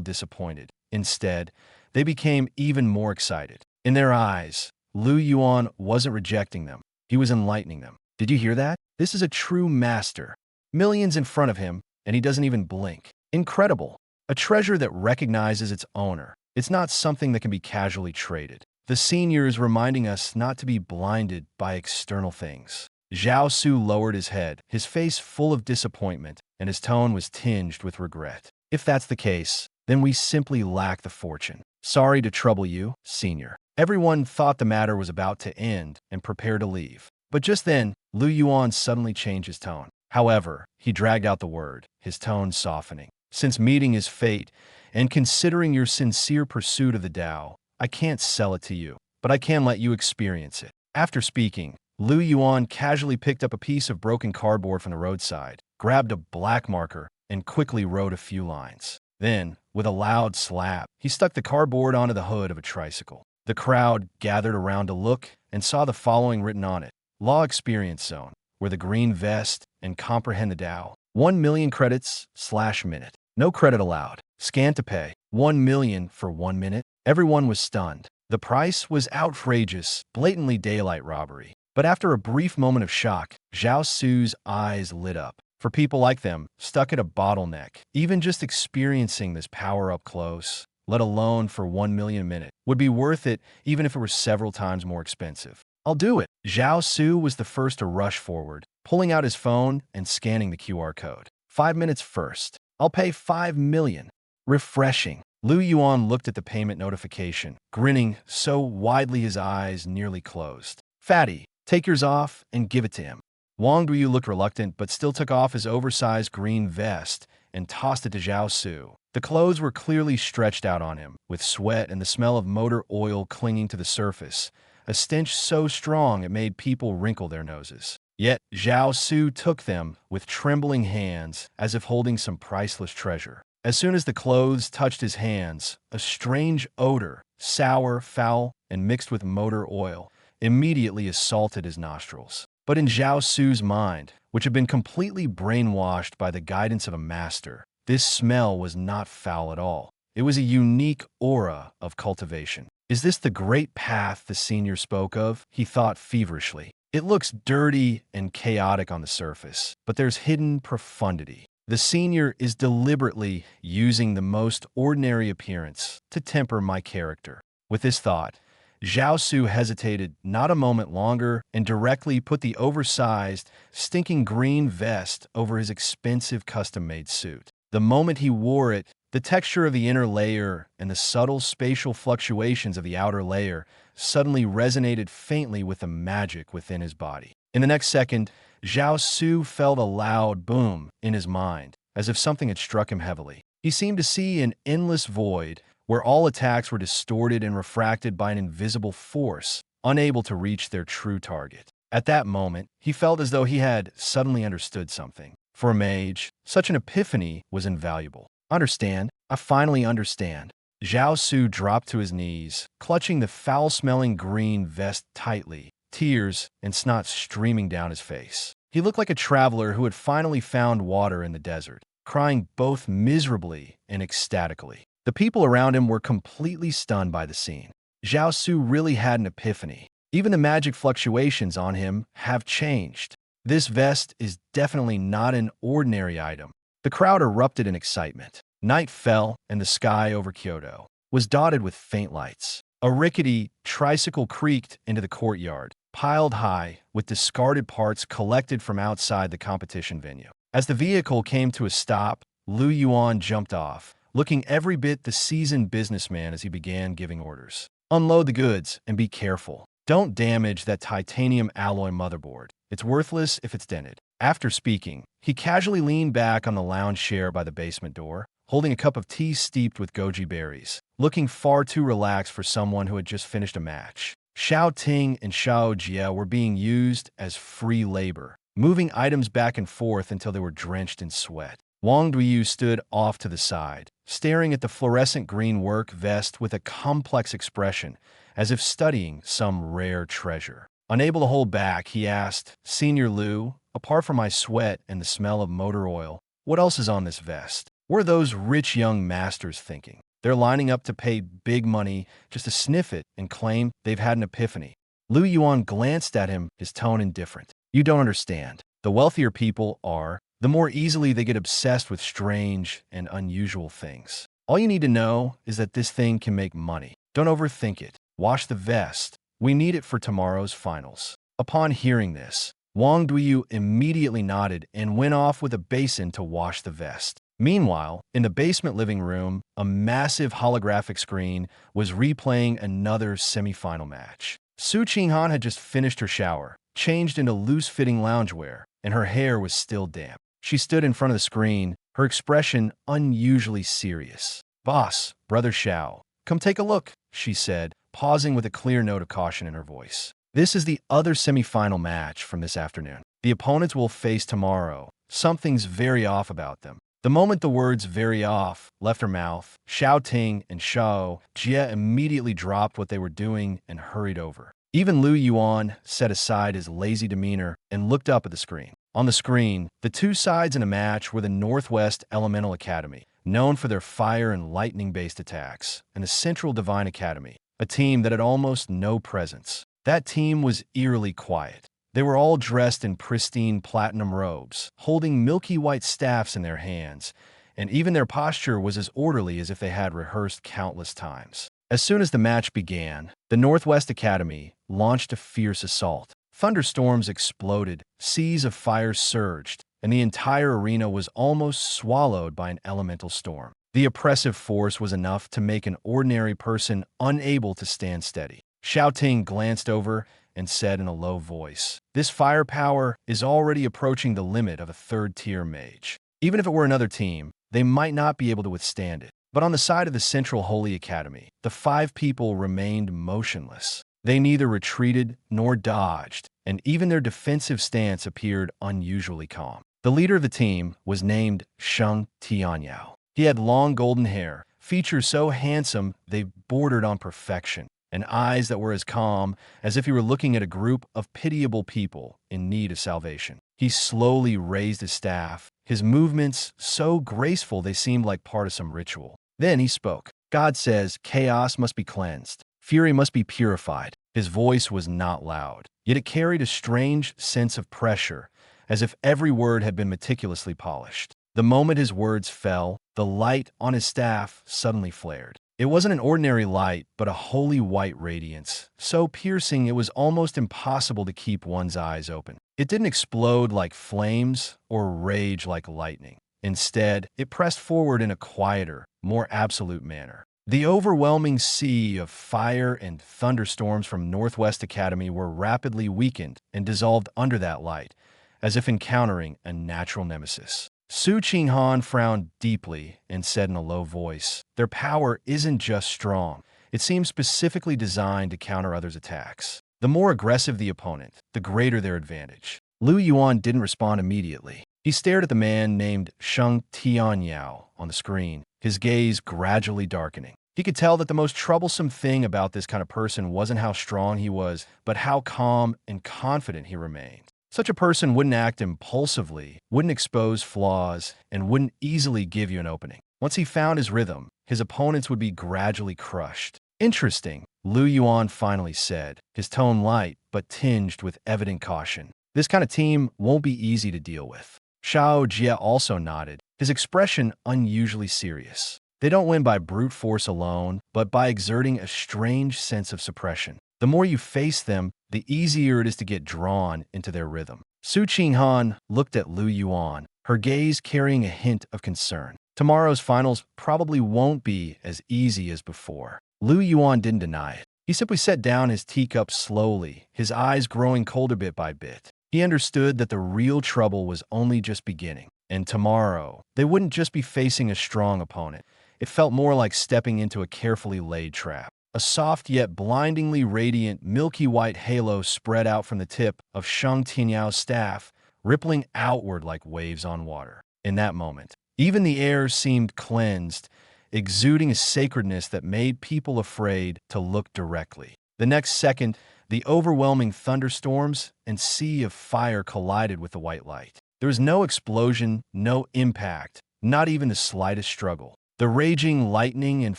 disappointed. Instead, they became even more excited. In their eyes, Lu Yuan wasn't rejecting them. He was enlightening them. Did you hear that? This is a true master. Millions in front of him, and he doesn't even blink. Incredible. A treasure that recognizes its owner. It's not something that can be casually traded. The senior is reminding us not to be blinded by external things. Zhao Su lowered his head, his face full of disappointment, and his tone was tinged with regret. If that's the case, then we simply lack the fortune. Sorry to trouble you, senior. Everyone thought the matter was about to end and prepared to leave. But just then, Lu Yuan suddenly changed his tone. However, he dragged out the word, his tone softening. Since meeting is fate, and considering your sincere pursuit of the Tao, I can't sell it to you, but I can let you experience it. After speaking, Lu Yuan casually picked up a piece of broken cardboard from the roadside, grabbed a black marker, and quickly wrote a few lines. Then, with a loud slap, he stuck the cardboard onto the hood of a tricycle. The crowd gathered around to look and saw the following written on it. Law Experience Zone, where the green vest and comprehend the Tao. 1 million credits / minute. No credit allowed. Scan to pay. 1 million for 1 minute. Everyone was stunned. The price was outrageous, blatantly daylight robbery. But after a brief moment of shock, Zhao Su's eyes lit up. For people like them, stuck at a bottleneck, even just experiencing this power up close, let alone for 1 million a minute, would be worth it even if it were several times more expensive. I'll do it. Zhao Su was the first to rush forward, pulling out his phone and scanning the QR code. 5 minutes first. I'll pay 5 million. Refreshing. Lu Yuan looked at the payment notification, grinning so widely his eyes nearly closed. Fatty, take yours off and give it to him. Wang Duyu looked reluctant but still took off his oversized green vest and tossed it to Zhao Su. The clothes were clearly stretched out on him, with sweat and the smell of motor oil clinging to the surface, a stench so strong it made people wrinkle their noses. Yet Zhao Su took them with trembling hands as if holding some priceless treasure. As soon as the clothes touched his hands, a strange odor, sour, foul, and mixed with motor oil, immediately assaulted his nostrils. But in Zhao Su's mind, which had been completely brainwashed by the guidance of a master, this smell was not foul at all. It was a unique aura of cultivation. Is this the great path the senior spoke of? He thought feverishly. It looks dirty and chaotic on the surface, but there's hidden profundity. The senior is deliberately using the most ordinary appearance to temper my character. With this thought, Zhao Su hesitated not a moment longer and directly put the oversized, stinking green vest over his expensive custom-made suit. The moment he wore it, the texture of the inner layer and the subtle spatial fluctuations of the outer layer suddenly resonated faintly with the magic within his body. In the next second, Zhao Su felt a loud boom in his mind, as if something had struck him heavily. He seemed to see an endless void where all attacks were distorted and refracted by an invisible force, unable to reach their true target. At that moment, he felt as though he had suddenly understood something. For a mage, such an epiphany was invaluable. Understand? I finally understand. Zhao Su dropped to his knees, clutching the foul-smelling green vest tightly, tears and snot streaming down his face. He looked like a traveler who had finally found water in the desert, crying both miserably and ecstatically. The people around him were completely stunned by the scene. Zhao Su really had an epiphany. Even the magic fluctuations on him have changed. This vest is definitely not an ordinary item. The crowd erupted in excitement. Night fell, and the sky over Kyoto was dotted with faint lights. A rickety tricycle creaked into the courtyard, piled high, with discarded parts collected from outside the competition venue. As the vehicle came to a stop, Lu Yuan jumped off, looking every bit the seasoned businessman as he began giving orders. Unload the goods and be careful. Don't damage that titanium alloy motherboard. It's worthless if it's dented. After speaking, he casually leaned back on the lounge chair by the basement door, holding a cup of tea steeped with goji berries, looking far too relaxed for someone who had just finished a match. Xiao Ting and Xiao Jie were being used as free labor, moving items back and forth until they were drenched in sweat. Wang Duyu stood off to the side, staring at the fluorescent green work vest with a complex expression, as if studying some rare treasure. Unable to hold back, he asked, "Senior Lu, apart from my sweat and the smell of motor oil, what else is on this vest? What are those rich young masters thinking? They're lining up to pay big money just to sniff it and claim they've had an epiphany." Lu Yuan glanced at him, his tone indifferent. "You don't understand. The wealthier people are, the more easily they get obsessed with strange and unusual things. All you need to know is that this thing can make money. Don't overthink it. Wash the vest. We need it for tomorrow's finals." Upon hearing this, Wang Duyu immediately nodded and went off with a basin to wash the vest. Meanwhile, in the basement living room, a massive holographic screen was replaying another semi-final match. Su Qinghan had just finished her shower, changed into loose-fitting loungewear, and her hair was still damp. She stood in front of the screen, her expression unusually serious. "Boss, Brother Xiao, come take a look," she said, pausing with a clear note of caution in her voice. "This is the other semi-final match from this afternoon. The opponents will face tomorrow. Something's very off about them." The moment the words "very off" left her mouth, Xiao Ting and Xiao Jie immediately dropped what they were doing and hurried over. Even Lu Yuan set aside his lazy demeanor and looked up at the screen. On the screen, the two sides in a match were the Northwest Elemental Academy, known for their fire and lightning-based attacks, and the Central Divine Academy, a team that had almost no presence. That team was eerily quiet. They were all dressed in pristine platinum robes, holding milky white staffs in their hands, and even their posture was as orderly as if they had rehearsed countless times. As soon as the match began, the Northwest Academy launched a fierce assault. Thunderstorms exploded, seas of fire surged, and the entire arena was almost swallowed by an elemental storm. The oppressive force was enough to make an ordinary person unable to stand steady. Xiaoting glanced over and said in a low voice, "This firepower is already approaching the limit of a third-tier mage. Even if it were another team, they might not be able to withstand it." But on the side of the Central Holy Academy, the 5 people remained motionless. They neither retreated nor dodged, and even their defensive stance appeared unusually calm. The leader of the team was named Sheng Tianyao. He had long golden hair, features so handsome they bordered on perfection, and eyes that were as calm as if he were looking at a group of pitiable people in need of salvation. He slowly raised his staff, his movements so graceful they seemed like part of some ritual. Then he spoke. "God says chaos must be cleansed. Fury must be purified." His voice was not loud, yet it carried a strange sense of pressure, as if every word had been meticulously polished. The moment his words fell, the light on his staff suddenly flared. It wasn't an ordinary light, but a holy white radiance, so piercing it was almost impossible to keep one's eyes open. It didn't explode like flames or rage like lightning. Instead, it pressed forward in a quieter, more absolute manner. The overwhelming sea of fire and thunderstorms from Northwest Academy were rapidly weakened and dissolved under that light, as if encountering a natural nemesis. Su Qinghan frowned deeply and said in a low voice, "Their power isn't just strong. It seems specifically designed to counter others' attacks. The more aggressive the opponent, the greater their advantage." Lu Yuan didn't respond immediately. He stared at the man named Sheng Tianyao on the screen, his gaze gradually darkening. He could tell that the most troublesome thing about this kind of person wasn't how strong he was, but how calm and confident he remained. Such a person wouldn't act impulsively, wouldn't expose flaws, and wouldn't easily give you an opening. Once he found his rhythm, his opponents would be gradually crushed. "Interesting," Lu Yuan finally said, his tone light but tinged with evident caution. "This kind of team won't be easy to deal with." Xiao Jie also nodded, his expression unusually serious. "They don't win by brute force alone, but by exerting a strange sense of suppression. The more you face them, the easier it is to get drawn into their rhythm." Su Qinghan looked at Lu Yuan, her gaze carrying a hint of concern. "Tomorrow's finals probably won't be as easy as before." Lu Yuan didn't deny it. He simply set down his teacup slowly, his eyes growing colder bit by bit. He understood that the real trouble was only just beginning, and tomorrow, they wouldn't just be facing a strong opponent. It felt more like stepping into a carefully laid trap. A soft yet blindingly radiant milky white halo spread out from the tip of Sheng Tianyao's staff, rippling outward like waves on water. In that moment, even the air seemed cleansed, exuding a sacredness that made people afraid to look directly. The next second, the overwhelming thunderstorms and sea of fire collided with the white light. There was no explosion, no impact, not even the slightest struggle. The raging lightning and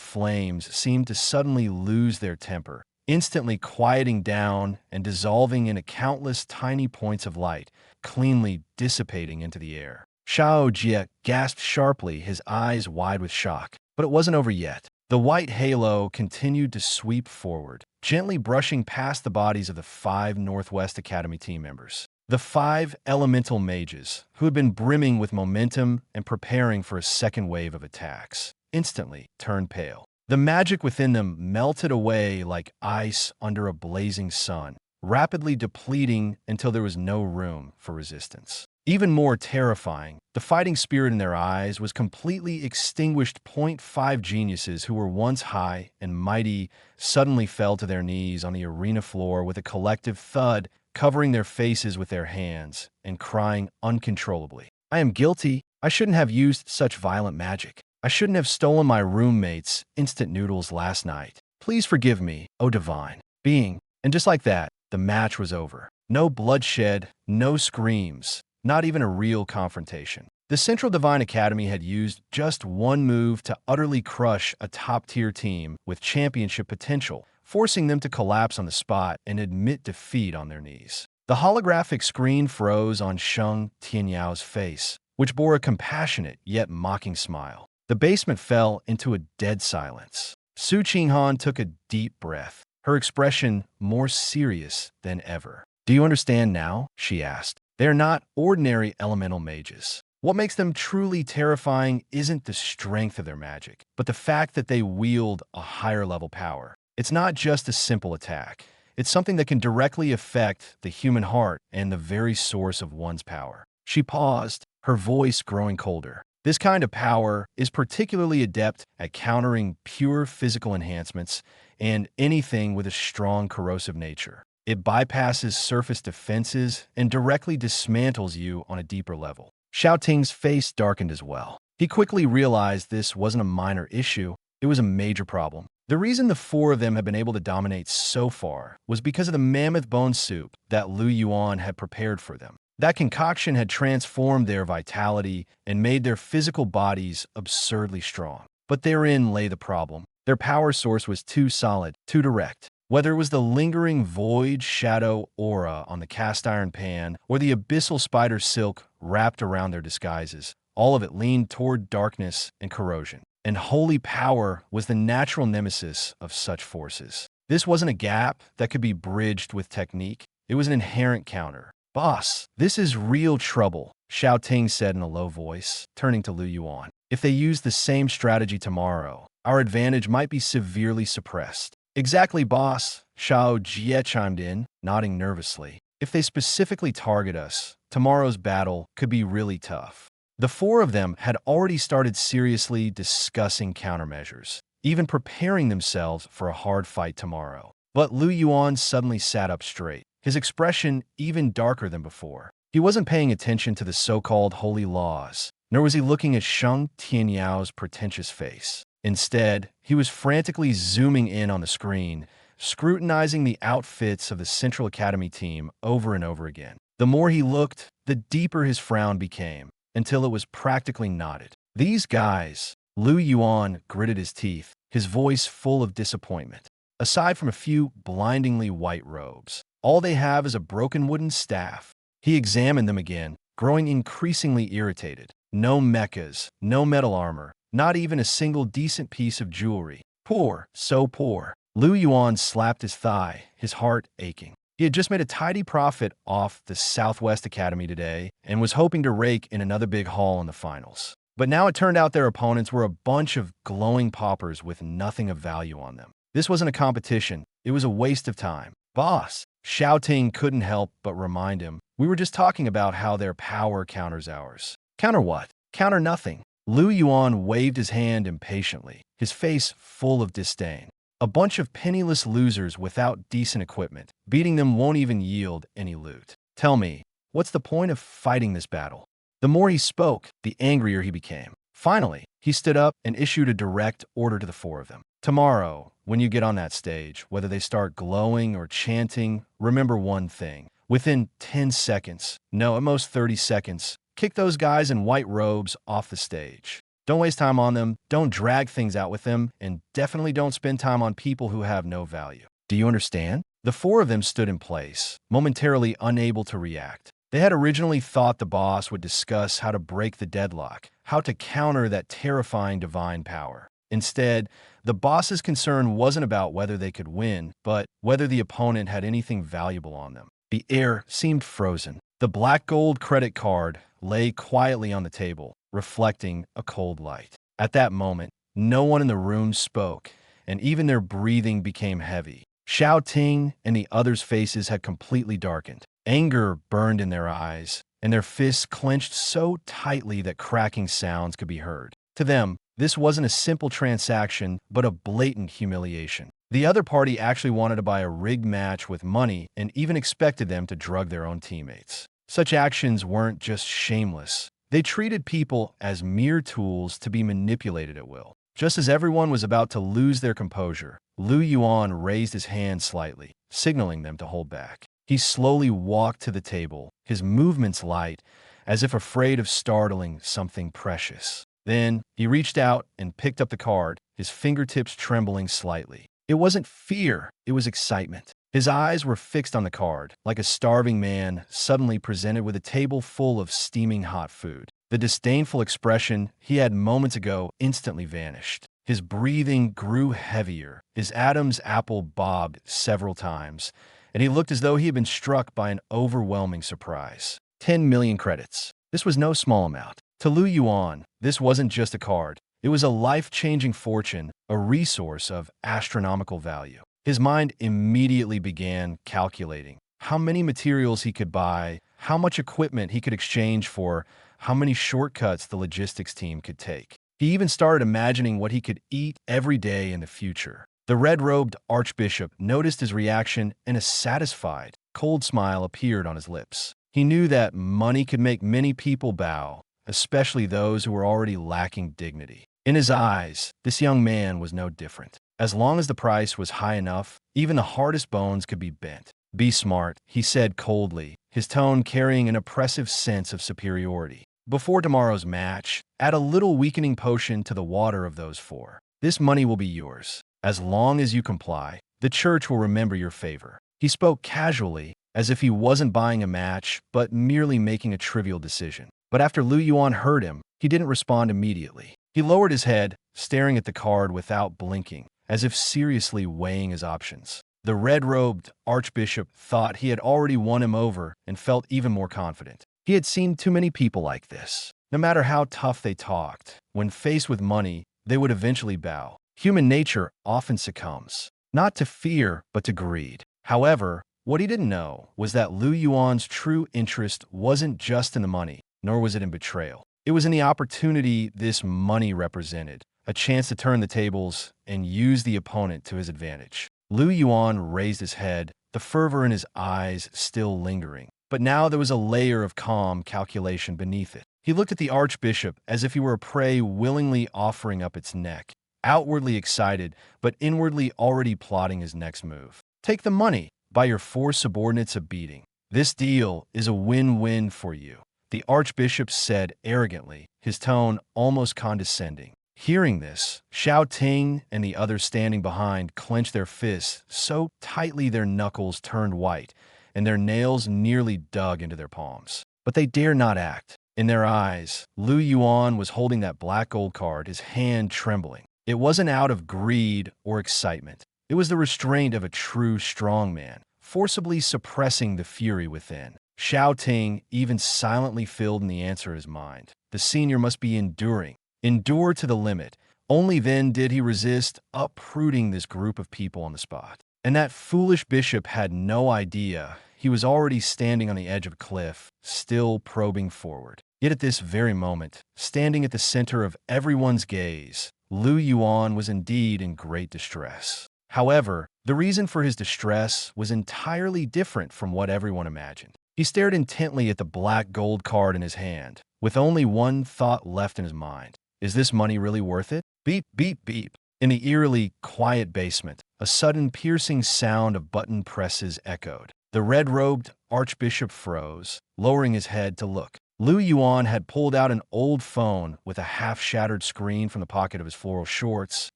flames seemed to suddenly lose their temper, instantly quieting down and dissolving into countless tiny points of light, cleanly dissipating into the air. Xiao Jie gasped sharply, his eyes wide with shock. But it wasn't over yet. The white halo continued to sweep forward, gently brushing past the bodies of the 5 Northwest Academy team members. The 5 elemental mages, who had been brimming with momentum and preparing for a second wave of attacks, instantly turned pale. The magic within them melted away like ice under a blazing sun, rapidly depleting until there was no room for resistance. Even more terrifying, the fighting spirit in their eyes was completely extinguished. 0.5 geniuses who were once high and mighty suddenly fell to their knees on the arena floor with a collective thud, covering their faces with their hands and crying uncontrollably. "I am guilty. I shouldn't have used such violent magic. I shouldn't have stolen my roommate's instant noodles last night. Please forgive me, O divine being." And just like that, the match was over. No bloodshed, no screams, not even a real confrontation. The Central Divine Academy had used just one move to utterly crush a top-tier team with championship potential, forcing them to collapse on the spot and admit defeat on their knees. The holographic screen froze on Sheng Tianyao's face, which bore a compassionate yet mocking smile. The basement fell into a dead silence. Su Qinghan took a deep breath, her expression more serious than ever. "Do you understand now?" she asked. "They are not ordinary elemental mages. What makes them truly terrifying isn't the strength of their magic, but the fact that they wield a higher-level power. It's not just a simple attack. It's something that can directly affect the human heart and the very source of one's power." She paused, her voice growing colder. This kind of power is particularly adept at countering pure physical enhancements and anything with a strong corrosive nature. It bypasses surface defenses and directly dismantles you on a deeper level. Xiao Ting's face darkened as well. He quickly realized this wasn't a minor issue, it was a major problem. The reason the four of them had been able to dominate so far was because of the mammoth bone soup that Lu Yuan had prepared for them. That concoction had transformed their vitality and made their physical bodies absurdly strong. But therein lay the problem. Their power source was too solid, too direct. Whether it was the lingering void shadow aura on the cast iron pan or the abyssal spider silk wrapped around their disguises, all of it leaned toward darkness and corrosion. And holy power was the natural nemesis of such forces. This wasn't a gap that could be bridged with technique. It was an inherent counter. "Boss, this is real trouble," Xiao Ting said in a low voice, turning to Lu Yuan. "If they use the same strategy tomorrow, our advantage might be severely suppressed." "Exactly, boss," Xiao Jie chimed in, nodding nervously. "If they specifically target us, tomorrow's battle could be really tough." The four of them had already started seriously discussing countermeasures, even preparing themselves for a hard fight tomorrow. But Lu Yuan suddenly sat up straight, his expression even darker than before. He wasn't paying attention to the so-called holy laws, nor was he looking at Sheng Tianyao's pretentious face. Instead, he was frantically zooming in on the screen, scrutinizing the outfits of the Central Academy team over and over again. The more he looked, the deeper his frown became, until it was practically knotted. "These guys," Lu Yuan gritted his teeth, his voice full of disappointment. "Aside from a few blindingly white robes, all they have is a broken wooden staff." He examined them again, growing increasingly irritated. No mechas, no metal armor, not even a single decent piece of jewelry. Poor, so poor. Lu Yuan slapped his thigh, his heart aching. He had just made a tidy profit off the Southwest Academy today and was hoping to rake in another big haul in the finals. But now it turned out their opponents were a bunch of glowing paupers with nothing of value on them. This wasn't a competition. It was a waste of time. "Boss," Xiao Ting couldn't help but remind him, "we were just talking about how their power counters ours." "Counter what?" "Counter nothing." Lu Yuan waved his hand impatiently, his face full of disdain. "A bunch of penniless losers without decent equipment. Beating them won't even yield any loot. Tell me, what's the point of fighting this battle?" The more he spoke, the angrier he became. Finally, he stood up and issued a direct order to the four of them. "Tomorrow, when you get on that stage, whether they start glowing or chanting, remember one thing. Within 10 seconds, no, at most 30 seconds, kick those guys in white robes off the stage. Don't waste time on them, don't drag things out with them, and definitely don't spend time on people who have no value. Do you understand?" The four of them stood in place, momentarily unable to react. They had originally thought the boss would discuss how to break the deadlock, how to counter that terrifying divine power. Instead, the boss's concern wasn't about whether they could win, but whether the opponent had anything valuable on them. The air seemed frozen. The black gold credit card lay quietly on the table, reflecting a cold light. At that moment, no one in the room spoke, and even their breathing became heavy. Xiao Ting and the others' faces had completely darkened. Anger burned in their eyes, and their fists clenched so tightly that cracking sounds could be heard. To them, this wasn't a simple transaction, but a blatant humiliation. The other party actually wanted to buy a rigged match with money and even expected them to drug their own teammates. Such actions weren't just shameless. They treated people as mere tools to be manipulated at will. Just as everyone was about to lose their composure, Lu Yuan raised his hand slightly, signaling them to hold back. He slowly walked to the table, his movements light, as if afraid of startling something precious. Then he reached out and picked up the card, his fingertips trembling slightly. It wasn't fear, it was excitement. His eyes were fixed on the card, like a starving man suddenly presented with a table full of steaming hot food. The disdainful expression he had moments ago instantly vanished. His breathing grew heavier, his Adam's apple bobbed several times, and he looked as though he had been struck by an overwhelming surprise. 10 million credits. This was no small amount. To Lu Yuan, this wasn't just a card. It was a life-changing fortune, a resource of astronomical value. His mind immediately began calculating how many materials he could buy, how much equipment he could exchange for, how many shortcuts the logistics team could take. He even started imagining what he could eat every day in the future. The red-robed archbishop noticed his reaction, and a satisfied, cold smile appeared on his lips. He knew that money could make many people bow, especially those who were already lacking dignity. In his eyes, this young man was no different. As long as the price was high enough, even the hardest bones could be bent. "Be smart," he said coldly, his tone carrying an oppressive sense of superiority. "Before tomorrow's match, add a little weakening potion to the water of those four. This money will be yours. As long as you comply, the church will remember your favor." He spoke casually, as if he wasn't buying a match, but merely making a trivial decision. But after Lu Yuan heard him, he didn't respond immediately. He lowered his head, staring at the card without blinking, as if seriously weighing his options. The red-robed archbishop thought he had already won him over and felt even more confident. He had seen too many people like this. No matter how tough they talked, when faced with money, they would eventually bow. Human nature often succumbs, not to fear, but to greed. However, what he didn't know was that Lu Yuan's true interest wasn't just in the money, nor was it in betrayal. It was in the opportunity this money represented, a chance to turn the tables and use the opponent to his advantage. Lu Yuan raised his head, the fervor in his eyes still lingering. But now there was a layer of calm calculation beneath it. He looked at the archbishop as if he were a prey willingly offering up its neck, outwardly excited, but inwardly already plotting his next move. "Take the money, buy your four subordinates a beating. This deal is a win-win for you," the archbishop said arrogantly, his tone almost condescending. Hearing this, Xiao Ting and the others standing behind clenched their fists so tightly their knuckles turned white, and their nails nearly dug into their palms. But they dared not act. In their eyes, Lu Yuan was holding that black gold card, his hand trembling. It wasn't out of greed or excitement. It was the restraint of a true strongman, forcibly suppressing the fury within. Xiao Ting even silently filled in the answer in his mind. The senior must be enduring. Endure to the limit. Only then did he resist uprooting this group of people on the spot. And that foolish bishop had no idea he was already standing on the edge of a cliff, still probing forward. Yet at this very moment, standing at the center of everyone's gaze, Lu Yuan was indeed in great distress. However, the reason for his distress was entirely different from what everyone imagined. He stared intently at the black gold card in his hand, with only one thought left in his mind. Is this money really worth it? Beep, beep, beep. In the eerily quiet basement, a sudden piercing sound of button presses echoed. The red-robed archbishop froze, lowering his head to look. Lu Yuan had pulled out an old phone with a half-shattered screen from the pocket of his floral shorts,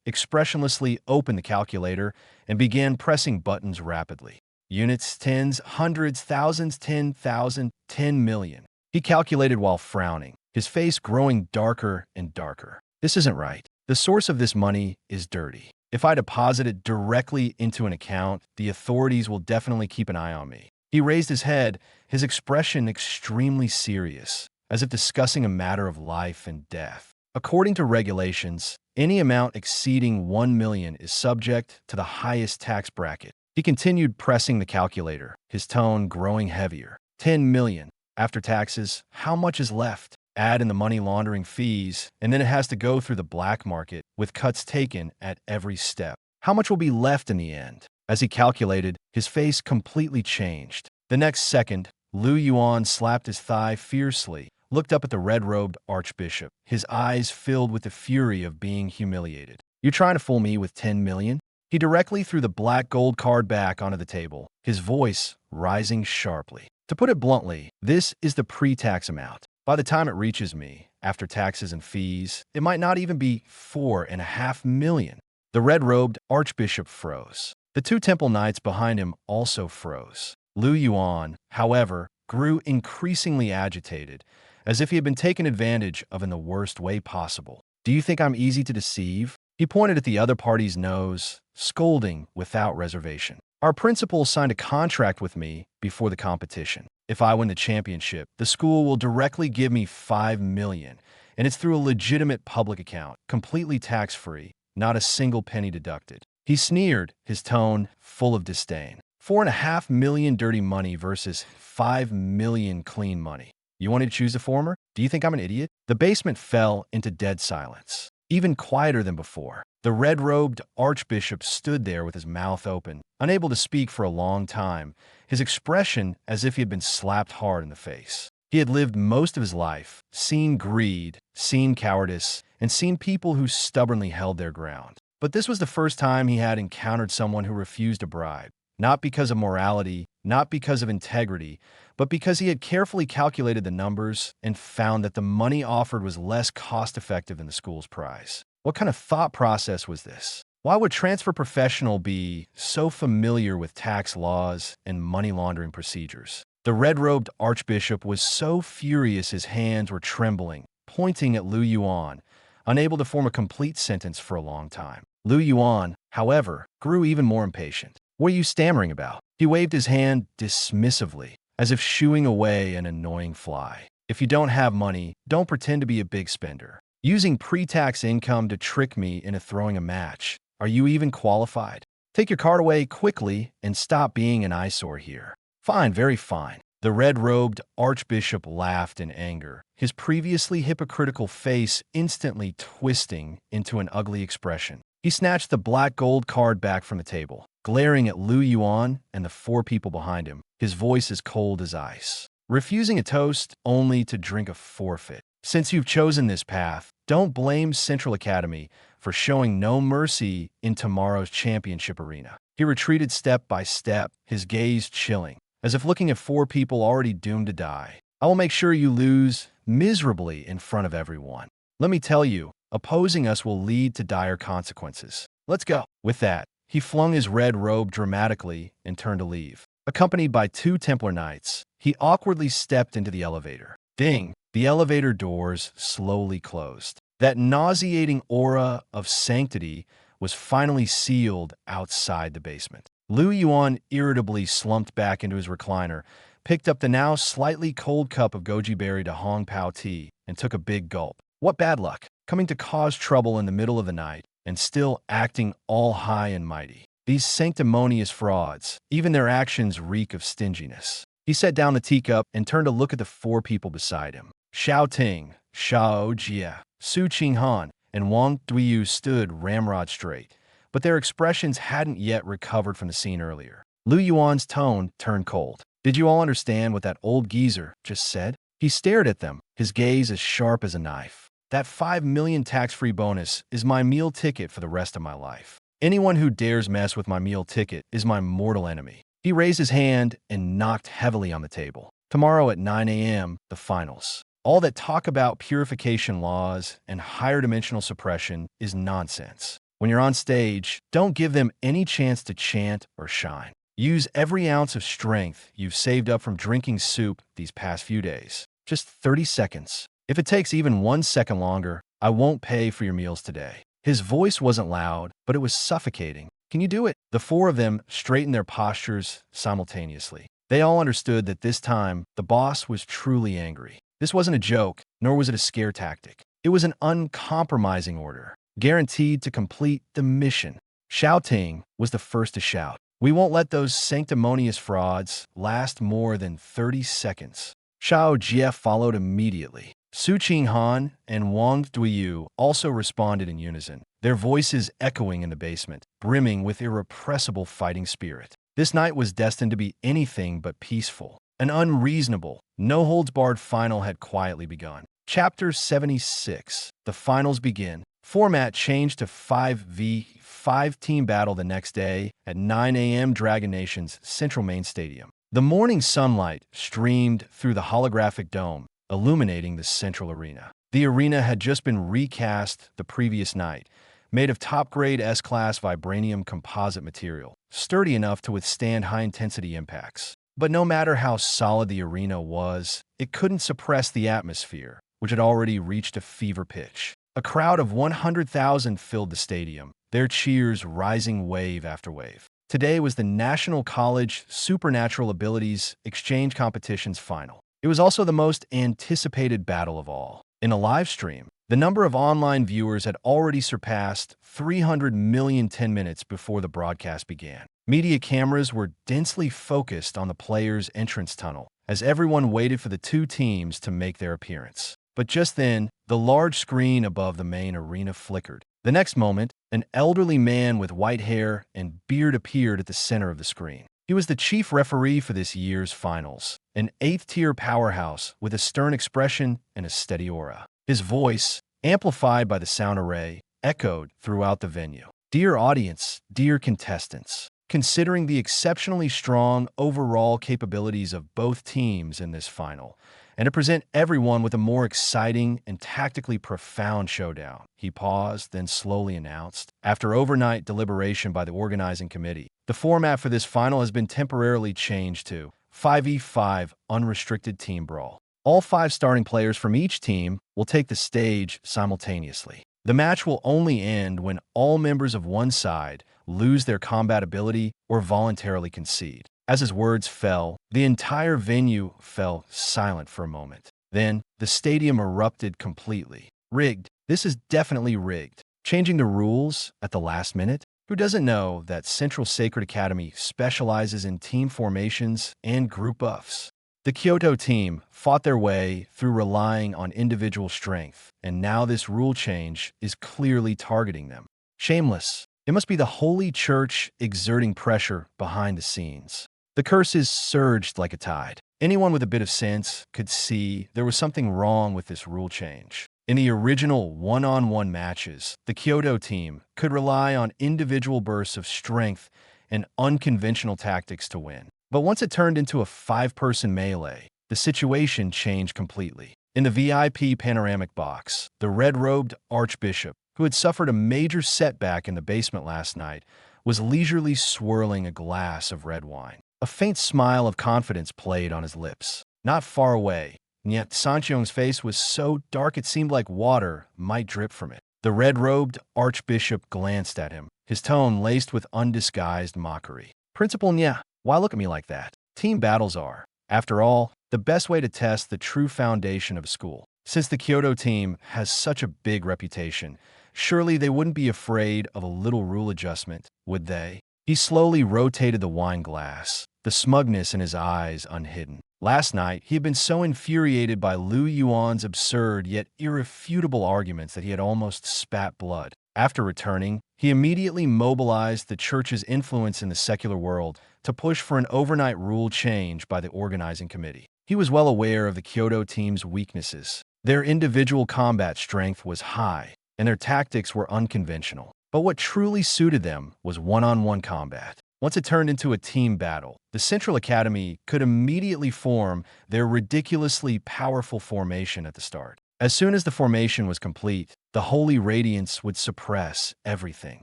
expressionlessly opened the calculator, and began pressing buttons rapidly. Units, tens, hundreds, thousands, 10,000, 10 million. He calculated while frowning, his face growing darker and darker. This isn't right. The source of this money is dirty. If I deposit it directly into an account, the authorities will definitely keep an eye on me. He raised his head, his expression extremely serious, as if discussing a matter of life and death. According to regulations, any amount exceeding 1 million is subject to the highest tax bracket. He continued pressing the calculator, his tone growing heavier. 10 million. After taxes, how much is left? Add in the money laundering fees, and then it has to go through the black market, with cuts taken at every step. How much will be left in the end? As he calculated, his face completely changed. The next second, Lu Yuan slapped his thigh fiercely, looked up at the red-robed archbishop, his eyes filled with the fury of being humiliated. "You're trying to fool me with 10 million? He directly threw the black gold card back onto the table, his voice rising sharply. "To put it bluntly, this is the pre-tax amount. By the time it reaches me, after taxes and fees, it might not even be 4.5 million. The red-robed archbishop froze. The two temple knights behind him also froze. Lu Yuan, however, grew increasingly agitated, as if he had been taken advantage of in the worst way possible. "Do you think I'm easy to deceive?" He pointed at the other party's nose, scolding without reservation. "Our principal signed a contract with me before the competition. If I win the championship, the school will directly give me $5 million, and it's through a legitimate public account, completely tax-free, not a single penny deducted." He sneered, his tone full of disdain. $4.5 million dirty money versus $5 million clean money. You want to choose the former? Do you think I'm an idiot? The basement fell into dead silence, even quieter than before. The red-robed archbishop stood there with his mouth open, unable to speak for a long time, his expression as if he had been slapped hard in the face. He had lived most of his life, seen greed, seen cowardice, and seen people who stubbornly held their ground. But this was the first time he had encountered someone who refused a bribe, not because of morality, not because of integrity, but because he had carefully calculated the numbers and found that the money offered was less cost-effective than the school's prize. What kind of thought process was this? Why would transfer professional be so familiar with tax laws and money laundering procedures? The red-robed archbishop was so furious his hands were trembling, pointing at Lu Yuan, unable to form a complete sentence for a long time. Lu Yuan, however, grew even more impatient. "What are you stammering about?" He waved his hand dismissively, as if shooing away an annoying fly. "If you don't have money, don't pretend to be a big spender. Using pre-tax income to trick me into throwing a match. Are you even qualified? Take your card away quickly and stop being an eyesore here." "Fine, very fine." The red-robed archbishop laughed in anger, his previously hypocritical face instantly twisting into an ugly expression. He snatched the black gold card back from the table, glaring at Lu Yuan and the four people behind him, his voice as cold as ice. "Refusing a toast only to drink a forfeit. Since you've chosen this path, don't blame Central Academy for showing no mercy in tomorrow's championship arena." He retreated step by step, his gaze chilling, as if looking at four people already doomed to die. "I will make sure you lose miserably in front of everyone. Let me tell you, opposing us will lead to dire consequences. Let's go." With that, he flung his red robe dramatically and turned to leave. Accompanied by two Templar knights, he awkwardly stepped into the elevator. Ding! The elevator doors slowly closed. That nauseating aura of sanctity was finally sealed outside the basement. Lu Yuan irritably slumped back into his recliner, picked up the now slightly cold cup of goji berry to Hong Pao tea, and took a big gulp. What bad luck, coming to cause trouble in the middle of the night, and still acting all high and mighty. These sanctimonious frauds, even their actions reek of stinginess. He set down the teacup and turned to look at the four people beside him. Xiao Ting, Xiao Jie, Su Qinghan, and Wang Duiyu stood ramrod straight, but their expressions hadn't yet recovered from the scene earlier. Lu Yuan's tone turned cold. "Did you all understand what that old geezer just said?" He stared at them, his gaze as sharp as a knife. "That $5 million tax-free bonus is my meal ticket for the rest of my life. Anyone who dares mess with my meal ticket is my mortal enemy." He raised his hand and knocked heavily on the table. "Tomorrow at 9 a.m., the finals. All that talk about purification laws and higher dimensional suppression is nonsense. When you're on stage, don't give them any chance to chant or shine. Use every ounce of strength you've saved up from drinking soup these past few days. Just 30 seconds. If it takes even 1 second longer, I won't pay for your meals today." His voice wasn't loud, but it was suffocating. "Can you do it?" The four of them straightened their postures simultaneously. They all understood that this time, the boss was truly angry. This wasn't a joke, nor was it a scare tactic. It was an uncompromising order, guaranteed to complete the mission. Xiao Ting was the first to shout. "We won't let those sanctimonious frauds last more than 30 seconds. Xiao Jie followed immediately. Su Qinghan and Wang Duiyu also responded in unison, their voices echoing in the basement, brimming with irrepressible fighting spirit. This night was destined to be anything but peaceful. An unreasonable, no-holds-barred final had quietly begun. Chapter 76. The finals begin. Format changed to 5v5 team battle the next day at 9 a.m. Dragon Nation's Central Main Stadium. The morning sunlight streamed through the holographic dome, illuminating the central arena. The arena had just been recast the previous night, made of top-grade S-class vibranium composite material, sturdy enough to withstand high-intensity impacts. But no matter how solid the arena was, it couldn't suppress the atmosphere, which had already reached a fever pitch. A crowd of 100,000 filled the stadium, their cheers rising wave after wave. Today was the National College Supernatural Abilities Exchange Competition's final. It was also the most anticipated battle of all. In a live stream, the number of online viewers had already surpassed 300 million 10 minutes before the broadcast began. Media cameras were densely focused on the players' entrance tunnel as everyone waited for the two teams to make their appearance. But just then, the large screen above the main arena flickered. The next moment, an elderly man with white hair and beard appeared at the center of the screen. He was the chief referee for this year's finals, an 8th-tier powerhouse with a stern expression and a steady aura. His voice, amplified by the sound array, echoed throughout the venue. Dear audience, dear contestants, considering the exceptionally strong overall capabilities of both teams in this final, and to present everyone with a more exciting and tactically profound showdown, he paused, then slowly announced, after overnight deliberation by the organizing committee, the format for this final has been temporarily changed to 5v5 unrestricted team brawl. All 5 starting players from each team will take the stage simultaneously. The match will only end when all members of one side lose their combat ability or voluntarily concede. As his words fell, the entire venue fell silent for a moment. Then, the stadium erupted completely. Rigged. This is definitely rigged. Changing the rules at the last minute? Who doesn't know that Central Sacred Academy specializes in team formations and group buffs? The Kyoto team fought their way through relying on individual strength, and now this rule change is clearly targeting them. Shameless. It must be the Holy Church exerting pressure behind the scenes. The curses surged like a tide. Anyone with a bit of sense could see there was something wrong with this rule change. In the original one-on-one matches, the Kyoto team could rely on individual bursts of strength and unconventional tactics to win. But once it turned into a 5-person melee, the situation changed completely. In the VIP panoramic box, the red-robed archbishop, who had suffered a major setback in the basement last night, was leisurely swirling a glass of red wine. A faint smile of confidence played on his lips. Not far away, and yet Sancheong's face was so dark it seemed like water might drip from it. The red-robed archbishop glanced at him, his tone laced with undisguised mockery. Principal Nya, why look at me like that? Team battles are, after all, the best way to test the true foundation of a school. Since the Kyoto team has such a big reputation, surely they wouldn't be afraid of a little rule adjustment, would they? He slowly rotated the wine glass, the smugness in his eyes unhidden. Last night, he had been so infuriated by Lu Yuan's absurd yet irrefutable arguments that he had almost spat blood. After returning, he immediately mobilized the church's influence in the secular world to push for an overnight rule change by the organizing committee. He was well aware of the Kyoto team's weaknesses. Their individual combat strength was high, and their tactics were unconventional. But what truly suited them was one-on-one combat. Once it turned into a team battle, the Central Academy could immediately form their ridiculously powerful formation at the start. As soon as the formation was complete, the Holy Radiance would suppress everything.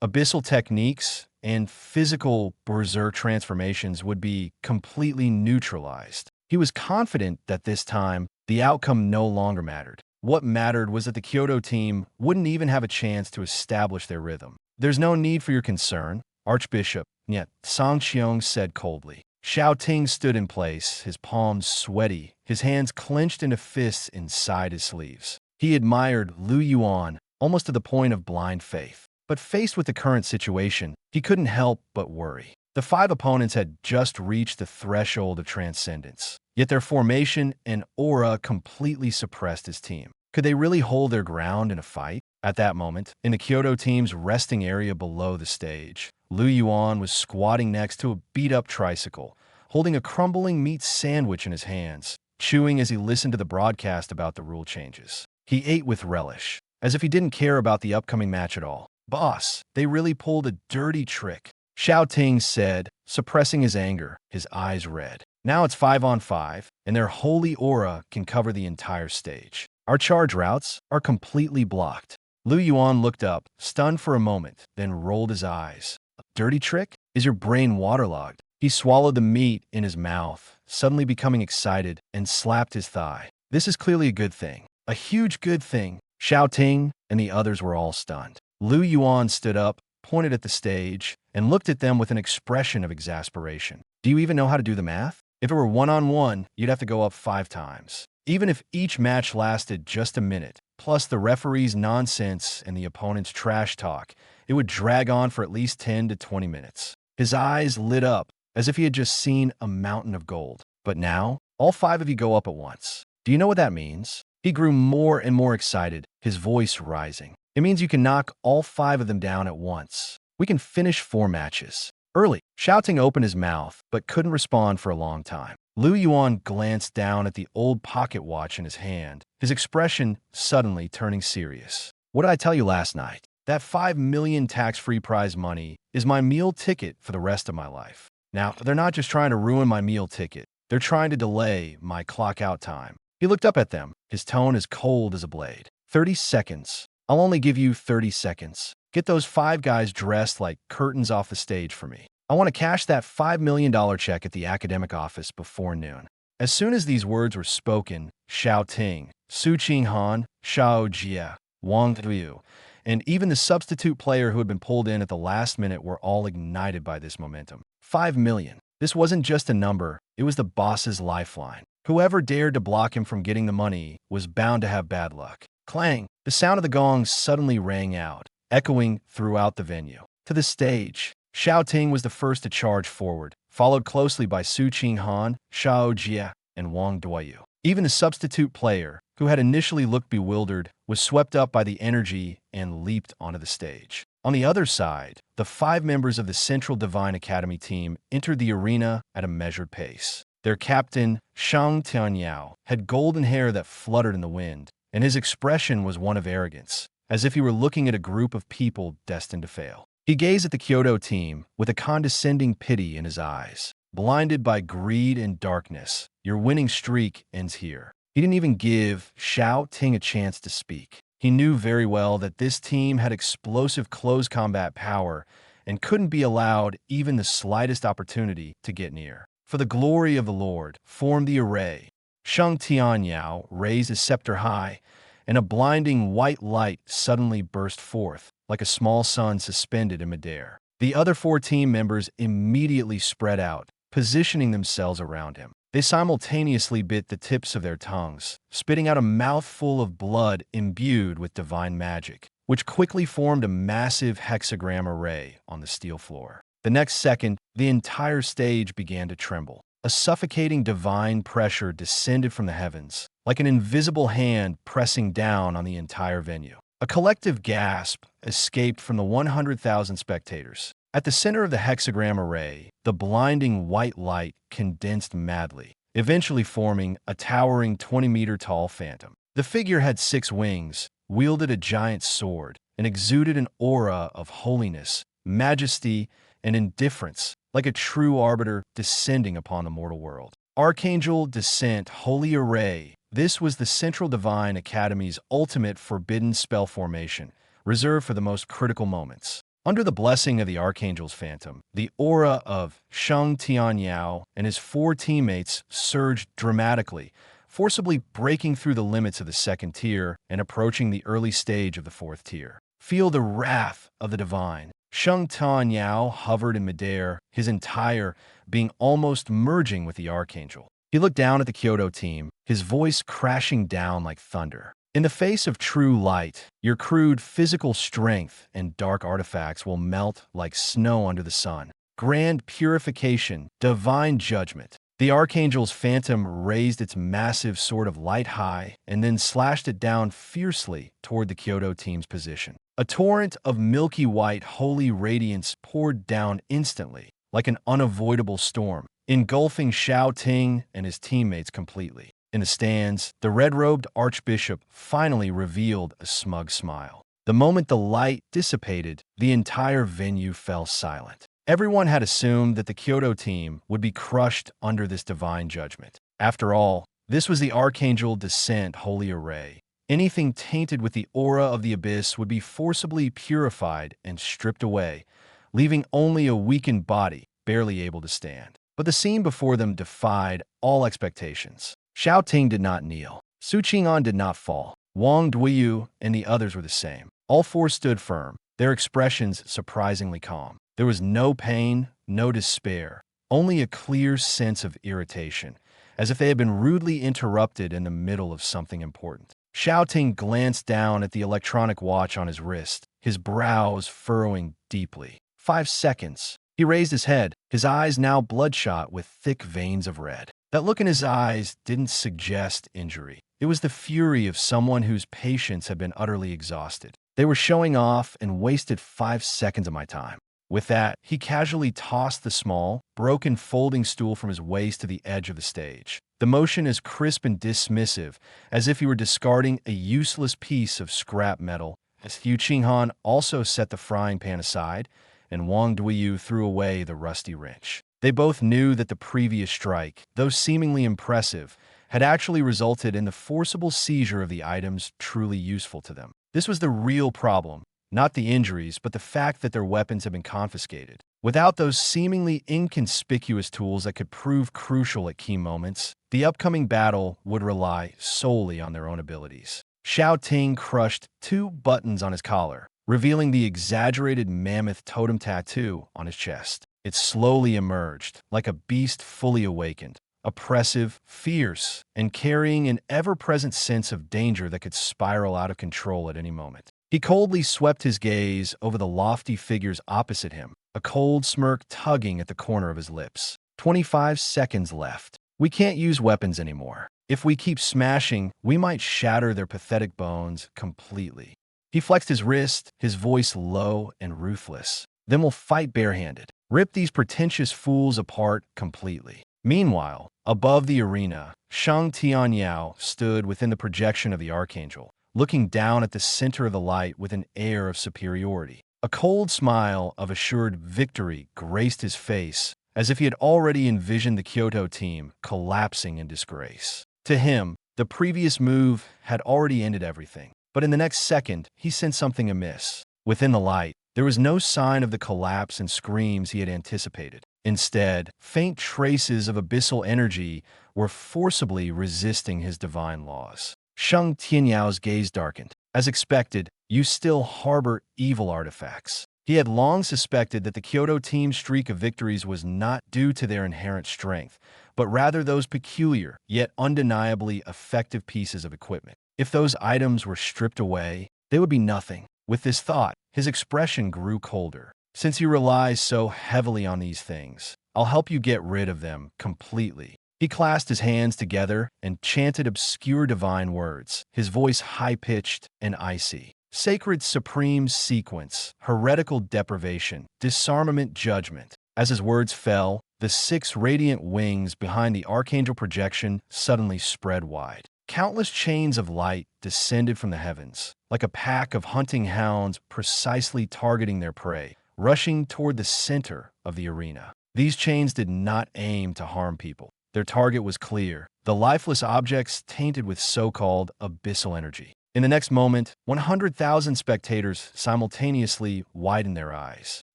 Abyssal techniques and physical berserk transformations would be completely neutralized. He was confident that this time, the outcome no longer mattered. What mattered was that the Kyoto team wouldn't even have a chance to establish their rhythm. There's no need for your concern, Archbishop, yet Sancheong said coldly. Xiao Ting stood in place, his palms sweaty, his hands clenched into fists inside his sleeves. He admired Lu Yuan, almost to the point of blind faith. But faced with the current situation, he couldn't help but worry. The 5 opponents had just reached the threshold of transcendence, yet their formation and aura completely suppressed his team. Could they really hold their ground in a fight? At that moment, in the Kyoto team's resting area below the stage, Lu Yuan was squatting next to a beat-up tricycle, holding a crumbling meat sandwich in his hands, chewing as he listened to the broadcast about the rule changes. He ate with relish, as if he didn't care about the upcoming match at all. Boss, they really pulled a dirty trick, Xiao Ting said, suppressing his anger, his eyes red. Now it's 5-on-5, and their holy aura can cover the entire stage. Our charge routes are completely blocked. Lu Yuan looked up, stunned for a moment, then rolled his eyes. A dirty trick? Is your brain waterlogged? He swallowed the meat in his mouth, suddenly becoming excited, and slapped his thigh. This is clearly a good thing. A huge good thing. Xiao Ting and the others were all stunned. Lu Yuan stood up, pointed at the stage, and looked at them with an expression of exasperation. Do you even know how to do the math? If it were one-on-one, you'd have to go up 5 times. Even if each match lasted just a minute, plus the referee's nonsense and the opponent's trash talk, it would drag on for at least 10 to 20 minutes. His eyes lit up, as if he had just seen a mountain of gold. But now, all 5 of you go up at once. Do you know what that means? He grew more and more excited, his voice rising. It means you can knock all 5 of them down at once. We can finish 4 matches. Early, Xiao Ting opened his mouth, but couldn't respond for a long time. Lu Yuan glanced down at the old pocket watch in his hand, his expression suddenly turning serious. What did I tell you last night? That 5 million tax-free prize money is my meal ticket for the rest of my life. Now, they're not just trying to ruin my meal ticket. They're trying to delay my clock-out time. He looked up at them, his tone as cold as a blade. 30 seconds. I'll only give you 30 seconds. Get those 5 guys dressed like curtains off the stage for me. I want to cash that $5 million check at the academic office before noon. As soon as these words were spoken, Xiao Ting, Su Qinghan, Xiao Jie, Wang Liu, and even the substitute player who had been pulled in at the last minute were all ignited by this momentum. 5 million. This wasn't just a number, it was the boss's lifeline. Whoever dared to block him from getting the money was bound to have bad luck. Clang! The sound of the gong suddenly rang out, echoing throughout the venue. To the stage, Xiao Ting was the first to charge forward, followed closely by Su Qinghan, Xiao Jie, and Wang Duoyu. Even the substitute player, who had initially looked bewildered, was swept up by the energy and leaped onto the stage. On the other side, the 5 members of the Central Divine Academy team entered the arena at a measured pace. Their captain, Shang Tianyao, had golden hair that fluttered in the wind, and his expression was one of arrogance, as if he were looking at a group of people destined to fail. He gazed at the Kyoto team with a condescending pity in his eyes. Blinded by greed and darkness, your winning streak ends here. He didn't even give Xiao Ting a chance to speak. He knew very well that this team had explosive close combat power and couldn't be allowed even the slightest opportunity to get near. For the glory of the Lord, form the array. Shang Tianyao raised his scepter high, and a blinding white light suddenly burst forth, like a small sun suspended in midair. The other 4 team members immediately spread out, positioning themselves around him. They simultaneously bit the tips of their tongues, spitting out a mouthful of blood imbued with divine magic, which quickly formed a massive hexagram array on the steel floor. The next second, the entire stage began to tremble. A suffocating divine pressure descended from the heavens, like an invisible hand pressing down on the entire venue. A collective gasp escaped from the 100,000 spectators. At the center of the hexagram array, the blinding white light condensed madly, eventually forming a towering 20-meter-tall phantom. The figure had 6 wings, wielded a giant sword, and exuded an aura of holiness, majesty, and indifference, like a true arbiter descending upon the mortal world. Archangel Descent Holy Array. This was the Central Divine Academy's ultimate forbidden spell formation, reserved for the most critical moments. Under the blessing of the Archangel's Phantom, the aura of Shang Tianyao and his 4 teammates surged dramatically, forcibly breaking through the limits of the 2nd tier and approaching the early stage of the 4th tier. Feel the wrath of the divine. Shang Tianyao hovered in midair, his entire being almost merging with the Archangel. He looked down at the Kyoto team, his voice crashing down like thunder. In the face of true light, your crude physical strength and dark artifacts will melt like snow under the sun. Grand purification, divine judgment. The Archangel's Phantom raised its massive sword of light high and then slashed it down fiercely toward the Kyoto team's position. A torrent of milky white holy radiance poured down instantly, like an unavoidable storm, engulfing Xiao Ting and his teammates completely. In the stands, the red-robed archbishop finally revealed a smug smile. The moment the light dissipated, the entire venue fell silent. Everyone had assumed that the Kyoto team would be crushed under this divine judgment. After all, this was the Archangel Descent Holy Array, Anything tainted with the aura of the abyss would be forcibly purified and stripped away, leaving only a weakened body, barely able to stand. But the scene before them defied all expectations. Xiao Ting did not kneel. Su Qing'an did not fall. Wang Duiyu and the others were the same. All four stood firm, their expressions surprisingly calm. There was no pain, no despair, only a clear sense of irritation, as if they had been rudely interrupted in the middle of something important. Xiao Ting glanced down at the electronic watch on his wrist, his brows furrowing deeply. 5 seconds. He raised his head, his eyes now bloodshot with thick veins of red. That look in his eyes didn't suggest injury. It was the fury of someone whose patience had been utterly exhausted. They were showing off and wasted 5 seconds of my time. With that, he casually tossed the small, broken folding stool from his waist to the edge of the stage. The motion as crisp and dismissive, as if he were discarding a useless piece of scrap metal, as Hu Qinghan also set the frying pan aside, and Wang Duiyu threw away the rusty wrench. They both knew that the previous strike, though seemingly impressive, had actually resulted in the forcible seizure of the items truly useful to them. This was the real problem, not the injuries, but the fact that their weapons had been confiscated. Without those seemingly inconspicuous tools that could prove crucial at key moments, the upcoming battle would rely solely on their own abilities. Xiao Ting crushed 2 buttons on his collar, revealing the exaggerated mammoth totem tattoo on his chest. It slowly emerged, like a beast fully awakened, oppressive, fierce, and carrying an ever-present sense of danger that could spiral out of control at any moment. He coldly swept his gaze over the lofty figures opposite him, a cold smirk tugging at the corner of his lips. 25 seconds left. We can't use weapons anymore. If we keep smashing, we might shatter their pathetic bones completely. He flexed his wrist, his voice low and ruthless. Then we'll fight barehanded. Rip these pretentious fools apart completely. Meanwhile, above the arena, Shang Tianyao stood within the projection of the Archangel, looking down at the center of the light with an air of superiority. A cold smile of assured victory graced his face, as if he had already envisioned the Kyoto team collapsing in disgrace. To him, the previous move had already ended everything. But in the next second, he sensed something amiss. Within the light, there was no sign of the collapse and screams he had anticipated. Instead, faint traces of abyssal energy were forcibly resisting his divine laws. Shang Tianyao's gaze darkened. As expected, you still harbor evil artifacts. He had long suspected that the Kyoto team's streak of victories was not due to their inherent strength, but rather those peculiar, yet undeniably effective pieces of equipment. If those items were stripped away, they would be nothing. With this thought, his expression grew colder. Since you rely so heavily on these things, I'll help you get rid of them completely. He clasped his hands together and chanted obscure divine words, his voice high-pitched and icy. Sacred supreme sequence, heretical deprivation, disarmament judgment. As his words fell, the 6 radiant wings behind the Archangel projection suddenly spread wide. Countless chains of light descended from the heavens, like a pack of hunting hounds precisely targeting their prey, rushing toward the center of the arena. These chains did not aim to harm people. Their target was clear, the lifeless objects tainted with so-called abyssal energy. In the next moment, 100,000 spectators simultaneously widened their eyes.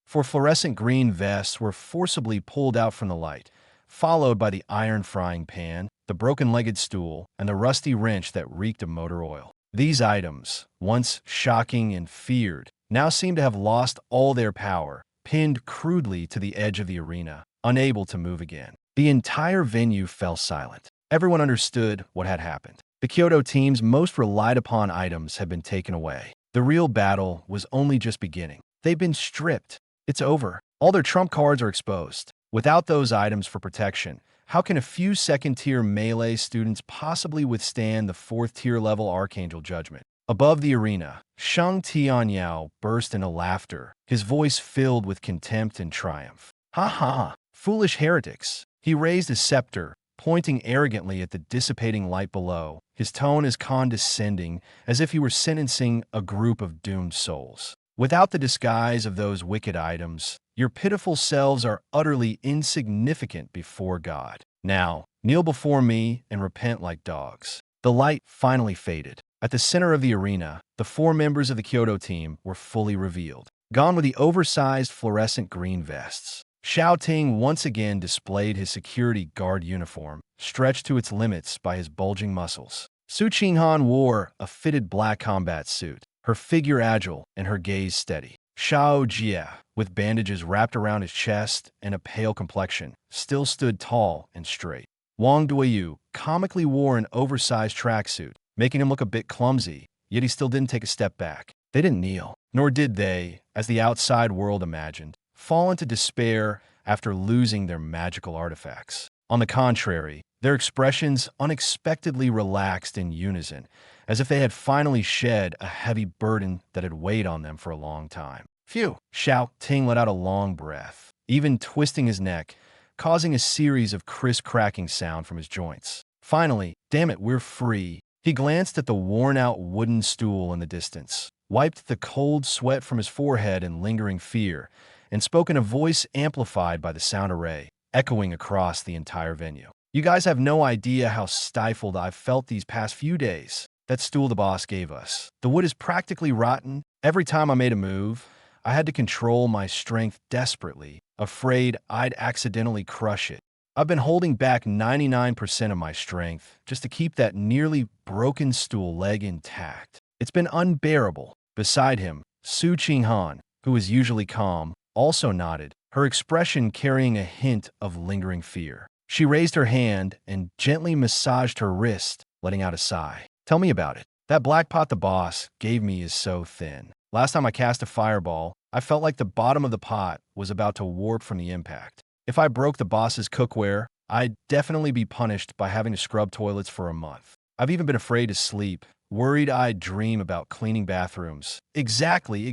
For fluorescent green vests were forcibly pulled out from the light, followed by the iron frying pan, the broken-legged stool, and the rusty wrench that reeked of motor oil. These items, once shocking and feared, now seemed to have lost all their power, pinned crudely to the edge of the arena, unable to move again. The entire venue fell silent. Everyone understood what had happened. The Kyoto team's most relied upon items had been taken away. The real battle was only just beginning. They've been stripped. It's over. All their trump cards are exposed. Without those items for protection, how can a few second-tier melee students possibly withstand the 4th-tier level Archangel judgment? Above the arena, Shang Tianyao burst into laughter, his voice filled with contempt and triumph. Ha ha! Foolish heretics! He raised his scepter, pointing arrogantly at the dissipating light below, his tone as condescending as if he were sentencing a group of doomed souls. Without the disguise of those wicked items, your pitiful selves are utterly insignificant before God. Now, kneel before me and repent like dogs. The light finally faded. At the center of the arena, the 4 members of the Kyoto team were fully revealed, gone with the oversized fluorescent green vests. Xiao Ting once again displayed his security guard uniform, stretched to its limits by his bulging muscles. Su Qinghan wore a fitted black combat suit, her figure agile and her gaze steady. Xiao Jie, with bandages wrapped around his chest and a pale complexion, still stood tall and straight. Wang Duiyu comically wore an oversized tracksuit, making him look a bit clumsy, yet he still didn't take a step back. They didn't kneel, nor did they, as the outside world imagined, fall into despair after losing their magical artifacts. On the contrary, their expressions unexpectedly relaxed in unison, as if they had finally shed a heavy burden that had weighed on them for a long time. Phew! Xiao Ting let out a long breath, even twisting his neck, causing a series of criss-cracking sound from his joints. Finally, damn it, we're free. He glanced at the worn-out wooden stool in the distance, wiped the cold sweat from his forehead in lingering fear, and spoke in a voice amplified by the sound array, echoing across the entire venue. You guys have no idea how stifled I've felt these past few days. That stool the boss gave us. The wood is practically rotten. Every time I made a move, I had to control my strength desperately, afraid I'd accidentally crush it. I've been holding back 99% of my strength just to keep that nearly broken stool leg intact. It's been unbearable. Beside him, Su Qinghan, who is usually calm, also nodded, her expression carrying a hint of lingering fear. She raised her hand and gently massaged her wrist, letting out a sigh. Tell me about it. That black pot the boss gave me is so thin. Last time I cast a fireball, I felt like the bottom of the pot was about to warp from the impact. If I broke the boss's cookware, I'd definitely be punished by having to scrub toilets for a month. I've even been afraid to sleep, worried I'd dream about cleaning bathrooms. Exactly.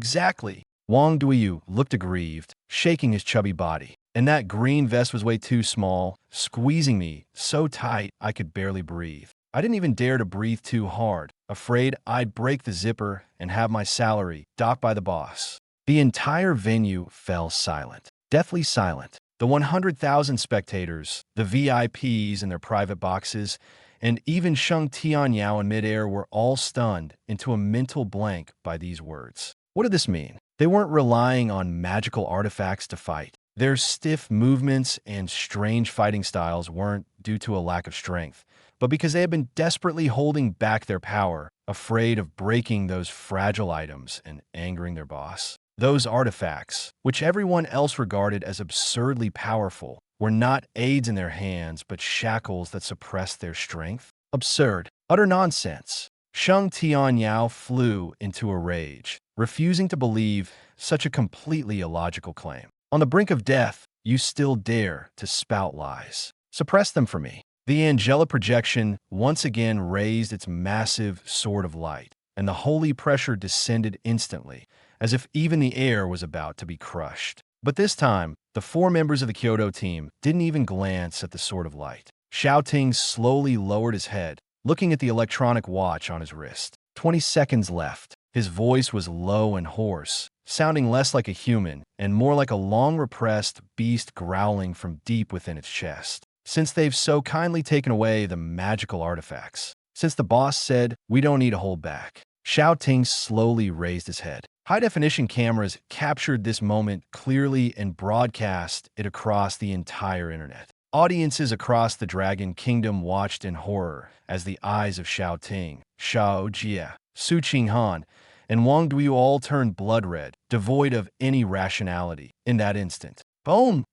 Wang Duiyu looked aggrieved, shaking his chubby body. And that green vest was way too small, squeezing me so tight I could barely breathe. I didn't even dare to breathe too hard, afraid I'd break the zipper and have my salary docked by the boss. The entire venue fell silent, deathly silent. The 100,000 spectators, the VIPs in their private boxes, and even Sheng Tianyao in midair were all stunned into a mental blank by these words. What did this mean? They weren't relying on magical artifacts to fight. Their stiff movements and strange fighting styles weren't due to a lack of strength, but because they had been desperately holding back their power, afraid of breaking those fragile items and angering their boss. Those artifacts, which everyone else regarded as absurdly powerful, were not aids in their hands but shackles that suppressed their strength. Absurd. Utter nonsense. Sheng Tianyao flew into a rage, refusing to believe such a completely illogical claim. On the brink of death, you still dare to spout lies. Suppress them for me. The Angela projection once again raised its massive sword of light, and the holy pressure descended instantly, as if even the air was about to be crushed. But this time, the 4 members of the Kyoto team didn't even glance at the sword of light. Xiao Ting slowly lowered his head, looking at the electronic watch on his wrist. 20 seconds left. His voice was low and hoarse, sounding less like a human and more like a long-repressed beast growling from deep within its chest. Since they've so kindly taken away the magical artifacts, since the boss said, we don't need to hold back. Xiao Ting slowly raised his head. High-definition cameras captured this moment clearly and broadcast it across the entire internet. Audiences across the Dragon Kingdom watched in horror as the eyes of Xiao Ting, Xiao Jie, Su Qinghan, and Wang Duiyu all turned blood red, devoid of any rationality. In that instant, boom!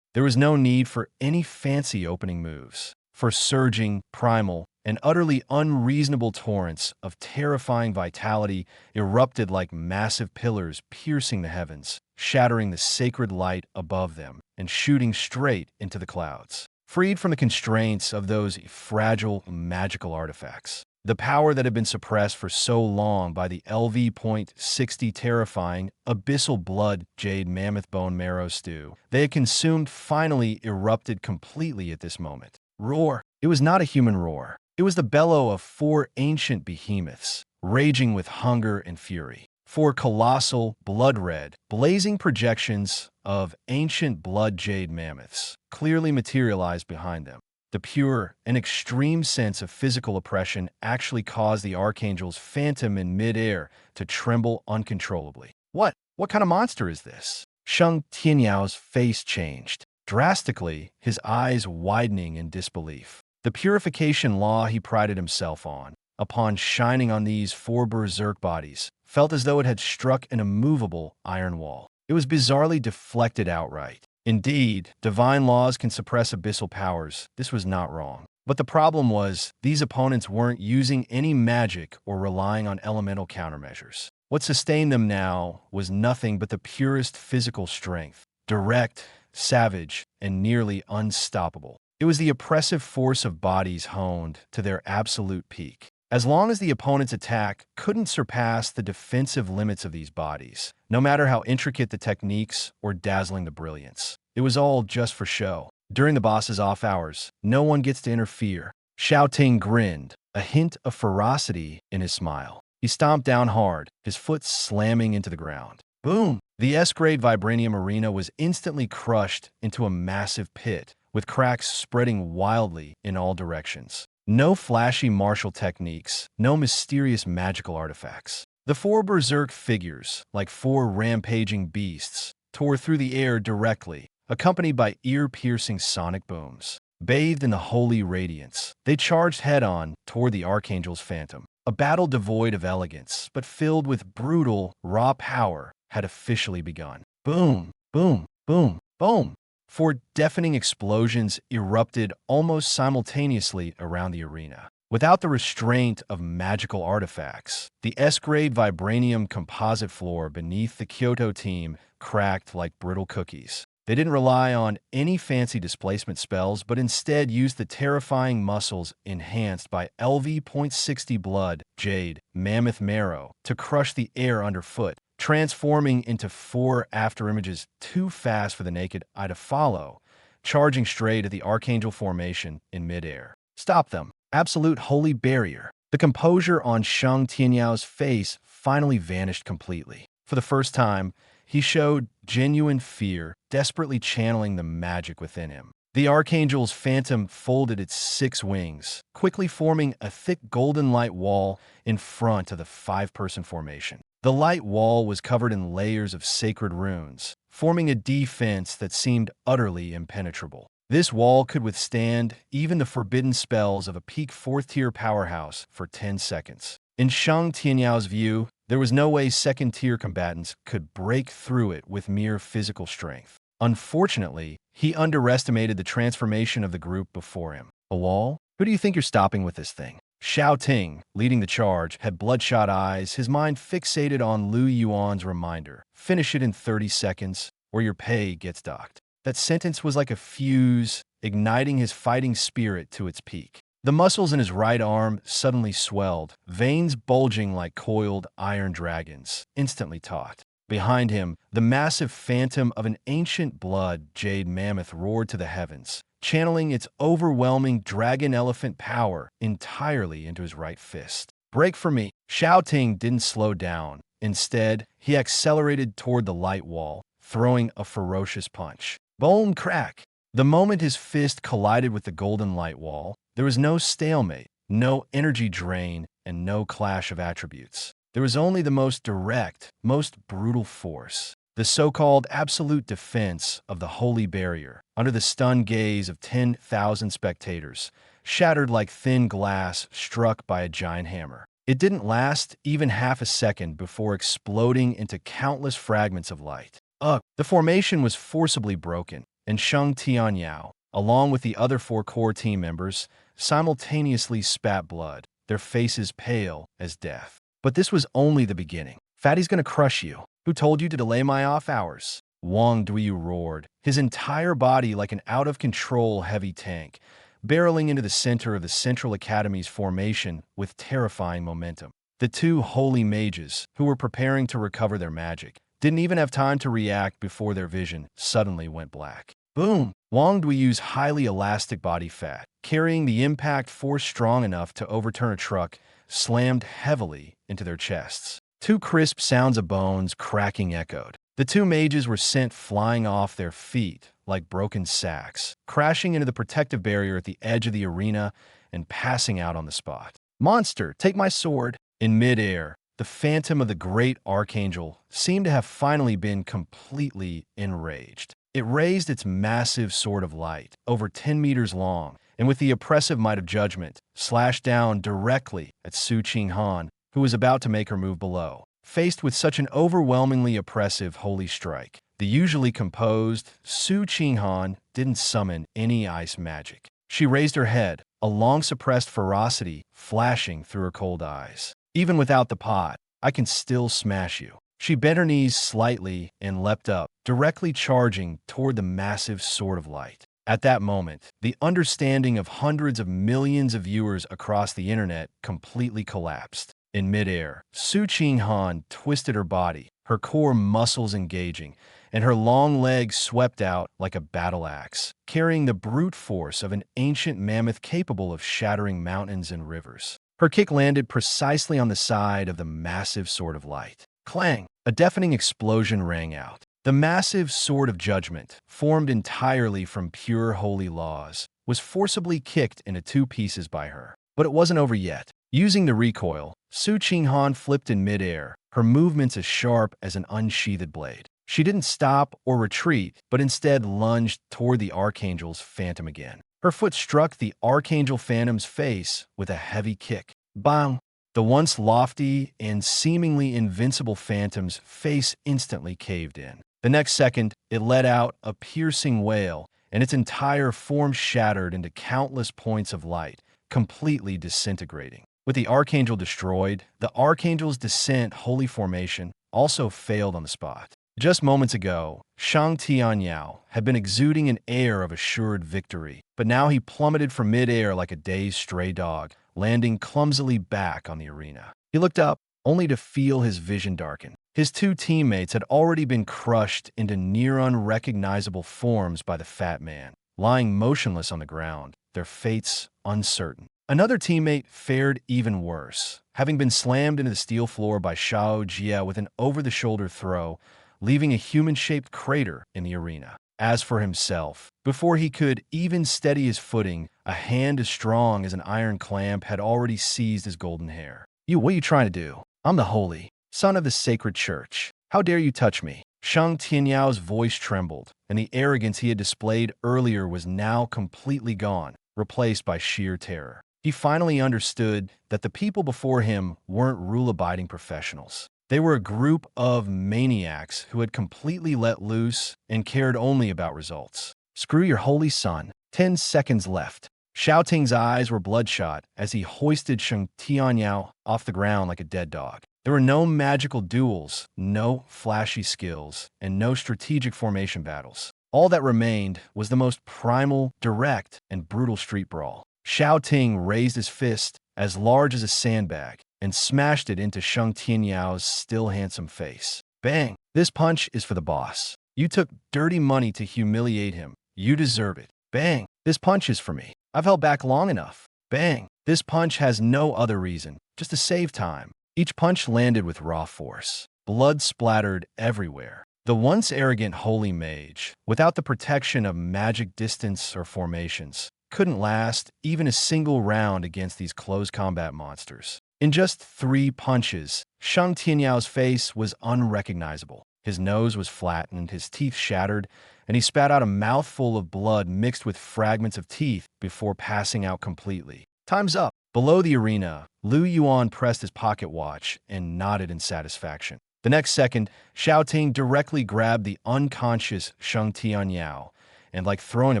There was no need for any fancy opening moves, for surging, primal, and utterly unreasonable torrents of terrifying vitality erupted like massive pillars piercing the heavens, shattering the sacred light above them, and shooting straight into the clouds. Freed from the constraints of those fragile, magical artifacts, the power that had been suppressed for so long by the LV.60 terrifying, abyssal blood jade mammoth bone marrow stew they had consumed finally erupted completely at this moment. Roar! It was not a human roar. It was the bellow of 4 ancient behemoths, raging with hunger and fury. 4 colossal, blood-red, blazing projections of ancient blood jade mammoths clearly materialized behind them. The pure and extreme sense of physical oppression actually caused the Archangel's phantom in midair to tremble uncontrollably. What kind of monster is this? Shang Tianyao face changed. Drastically, his eyes widening in disbelief. The purification law he prided himself on, upon shining on these four berserk bodies, felt as though it had struck an immovable iron wall. It was bizarrely deflected outright. Indeed, divine laws can suppress abyssal powers. This was not wrong. But the problem was, these opponents weren't using any magic or relying on elemental countermeasures. What sustained them now was nothing but the purest physical strength, direct, savage, and nearly unstoppable. It was the oppressive force of bodies honed to their absolute peak. As long as the opponent's attack couldn't surpass the defensive limits of these bodies, no matter how intricate the techniques or dazzling the brilliance, it was all just for show. During the boss's off hours, no one gets to interfere. Xiao Ting grinned, a hint of ferocity in his smile. He stomped down hard, his foot slamming into the ground. Boom! The S-grade vibranium arena was instantly crushed into a massive pit, with cracks spreading wildly in all directions. No flashy martial techniques, no mysterious magical artifacts. The four berserk figures, like four rampaging beasts, tore through the air directly, accompanied by ear-piercing sonic booms. Bathed in the holy radiance, they charged head-on toward the Archangel's phantom. A battle devoid of elegance, but filled with brutal, raw power, had officially begun. Boom, boom, boom, boom. Four deafening explosions erupted almost simultaneously around the arena. Without the restraint of magical artifacts, the S-grade vibranium composite floor beneath the Kyoto team cracked like brittle cookies. They didn't rely on any fancy displacement spells, but instead used the terrifying muscles enhanced by LV.60 blood, jade, mammoth marrow to crush the air underfoot, transforming into four afterimages too fast for the naked eye to follow, charging straight at the Archangel formation in midair. Stop them. Absolute holy barrier. The composure on Shang Tianyao's face finally vanished completely. For the first time, he showed genuine fear, desperately channeling the magic within him. The Archangel's phantom folded its 6 wings, quickly forming a thick golden light wall in front of the 5-person formation. The light wall was covered in layers of sacred runes, forming a defense that seemed utterly impenetrable. This wall could withstand even the forbidden spells of a peak 4th-tier powerhouse for 10 seconds. In Shang Tianyao's view, there was no way 2nd-tier combatants could break through it with mere physical strength. Unfortunately, he underestimated the transformation of the group before him. A wall? Who do you think you're stopping with this thing? Xiao Ting, leading the charge, had bloodshot eyes, his mind fixated on Lu Yuan's reminder. Finish it in 30 seconds, or your pay gets docked. That sentence was like a fuse, igniting his fighting spirit to its peak. The muscles in his right arm suddenly swelled, veins bulging like coiled iron dragons, instantly taut. Behind him, the massive phantom of an ancient blood jade mammoth roared to the heavens, channeling its overwhelming dragon-elephant power entirely into his right fist. Break for me. Xiao Ting didn't slow down. Instead, he accelerated toward the light wall, throwing a ferocious punch. Boom crack! The moment his fist collided with the golden light wall, there was no stalemate, no energy drain, and no clash of attributes. There was only the most direct, most brutal force. The so-called absolute defense of the holy barrier, under the stunned gaze of 10,000 spectators, shattered like thin glass struck by a giant hammer. It didn't last even half a second before exploding into countless fragments of light. The formation was forcibly broken, and Shang Tianyao, along with the other 4 core team members, simultaneously spat blood, their faces pale as death. But this was only the beginning. Fatty's gonna crush you. Who told you to delay my off hours? Wang Duyu roared, his entire body like an out-of-control heavy tank, barreling into the center of the Central Academy's formation with terrifying momentum. The 2 holy mages, who were preparing to recover their magic, didn't even have time to react before their vision suddenly went black. Boom! Wang Duyu's highly elastic body fat, carrying the impact force strong enough to overturn a truck, slammed heavily into their chests. 2 crisp sounds of bones cracking echoed. The two mages were sent flying off their feet like broken sacks, crashing into the protective barrier at the edge of the arena and passing out on the spot. "Monster, take my sword!" In midair, the phantom of the great archangel seemed to have finally been completely enraged. It raised its massive sword of light, over 10 meters long, and with the oppressive might of judgment, slashed down directly at Su Qinghan, who was about to make her move below. Faced with such an overwhelmingly oppressive holy strike, the usually composed Su Qinghan didn't summon any ice magic. She raised her head, a long-suppressed ferocity flashing through her cold eyes. "Even without the pot, I can still smash you." She bent her knees slightly and leapt up, directly charging toward the massive sword of light. At that moment, the understanding of hundreds of millions of viewers across the internet completely collapsed. In midair, Su Qinghan twisted her body, her core muscles engaging, and her long legs swept out like a battle axe, carrying the brute force of an ancient mammoth capable of shattering mountains and rivers. Her kick landed precisely on the side of the massive sword of light. Clang! A deafening explosion rang out. The massive sword of judgment, formed entirely from pure holy laws, was forcibly kicked into two pieces by her. But it wasn't over yet. Using the recoil, Su Qinghan flipped in midair, her movements as sharp as an unsheathed blade. She didn't stop or retreat, but instead lunged toward the Archangel's phantom again. Her foot struck the Archangel Phantom's face with a heavy kick. Bang! The once lofty and seemingly invincible Phantom's face instantly caved in. The next second, it let out a piercing wail, and its entire form shattered into countless points of light, completely disintegrating. With the Archangel destroyed, the Archangel's descent holy formation also failed on the spot. Just moments ago, Shang Tianyao had been exuding an air of assured victory, but now he plummeted from midair like a dazed stray dog, landing clumsily back on the arena. He looked up, only to feel his vision darken. His two teammates had already been crushed into near unrecognizable forms by the fat man, lying motionless on the ground, their fates uncertain. Another teammate fared even worse, having been slammed into the steel floor by Shao Jia with an over-the-shoulder throw, leaving a human-shaped crater in the arena. As for himself, before he could even steady his footing, a hand as strong as an iron clamp had already seized his golden hair. What are you trying to do? I'm the holy son of the sacred church. How dare you touch me?" Shang Tianyao's voice trembled, and the arrogance he had displayed earlier was now completely gone, replaced by sheer terror. He finally understood that the people before him weren't rule-abiding professionals. They were a group of maniacs who had completely let loose and cared only about results. "Screw your holy son." 10 seconds left. Shao Ting's eyes were bloodshot as he hoisted Shang Tianyao off the ground like a dead dog. There were no magical duels, no flashy skills, and no strategic formation battles. All that remained was the most primal, direct, and brutal street brawl. Shao Ting raised his fist, as large as a sandbag, and smashed it into Shang Tianyao's still handsome face. Bang! "This punch is for the boss. You took dirty money to humiliate him. You deserve it." Bang! "This punch is for me. I've held back long enough." Bang! "This punch has no other reason, just to save time." Each punch landed with raw force. Blood splattered everywhere. The once arrogant holy mage, without the protection of magic distance or formations, couldn't last even a single round against these close combat monsters. In just 3 punches, Shang Tianyao's face was unrecognizable. His nose was flattened, his teeth shattered, and he spat out a mouthful of blood mixed with fragments of teeth before passing out completely. "Time's up." Below the arena, Yuan pressed his pocket watch and nodded in satisfaction. The next second, Shao Ting directly grabbed the unconscious Shang Tianyao and, like throwing a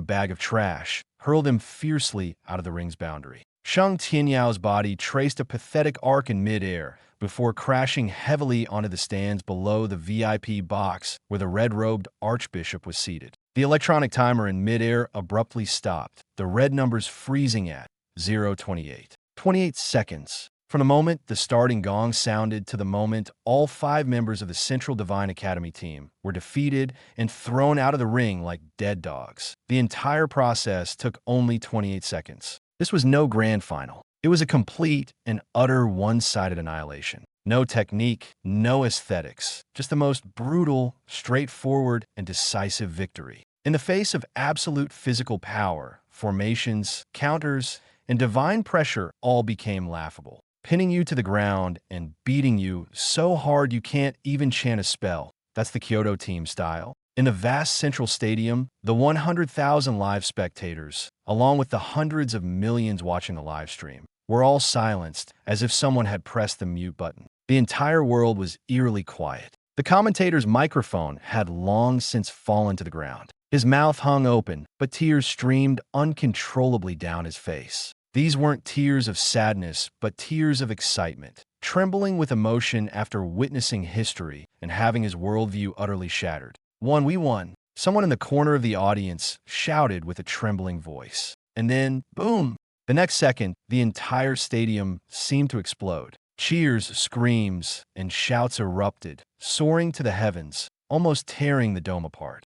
bag of trash, hurled him fiercely out of the ring's boundary. Shang Tianyao's body traced a pathetic arc in midair before crashing heavily onto the stands below the VIP box where the red-robed archbishop was seated. The electronic timer in midair abruptly stopped, the red numbers freezing at 0:28. 28 seconds. From the moment the starting gong sounded to the moment all 5 members of the Central Divine Academy team were defeated and thrown out of the ring like dead dogs. The entire process took only 28 seconds. This was no grand final. It was a complete and utter one-sided annihilation. No technique, no aesthetics, just the most brutal, straightforward, and decisive victory. In the face of absolute physical power, formations, counters, and divine pressure all became laughable, pinning you to the ground and beating you so hard you can't even chant a spell. That's the Kyoto team style. In the vast central stadium, the 100,000 live spectators, along with the hundreds of millions watching the live stream, were all silenced as if someone had pressed the mute button. The entire world was eerily quiet. The commentator's microphone had long since fallen to the ground. His mouth hung open, but tears streamed uncontrollably down his face. These weren't tears of sadness, but tears of excitement, trembling with emotion after witnessing history and having his worldview utterly shattered. We won. Someone in the corner of the audience shouted with a trembling voice. And then, boom! The next second, the entire stadium seemed to explode. Cheers, screams, and shouts erupted, soaring to the heavens, almost tearing the dome apart.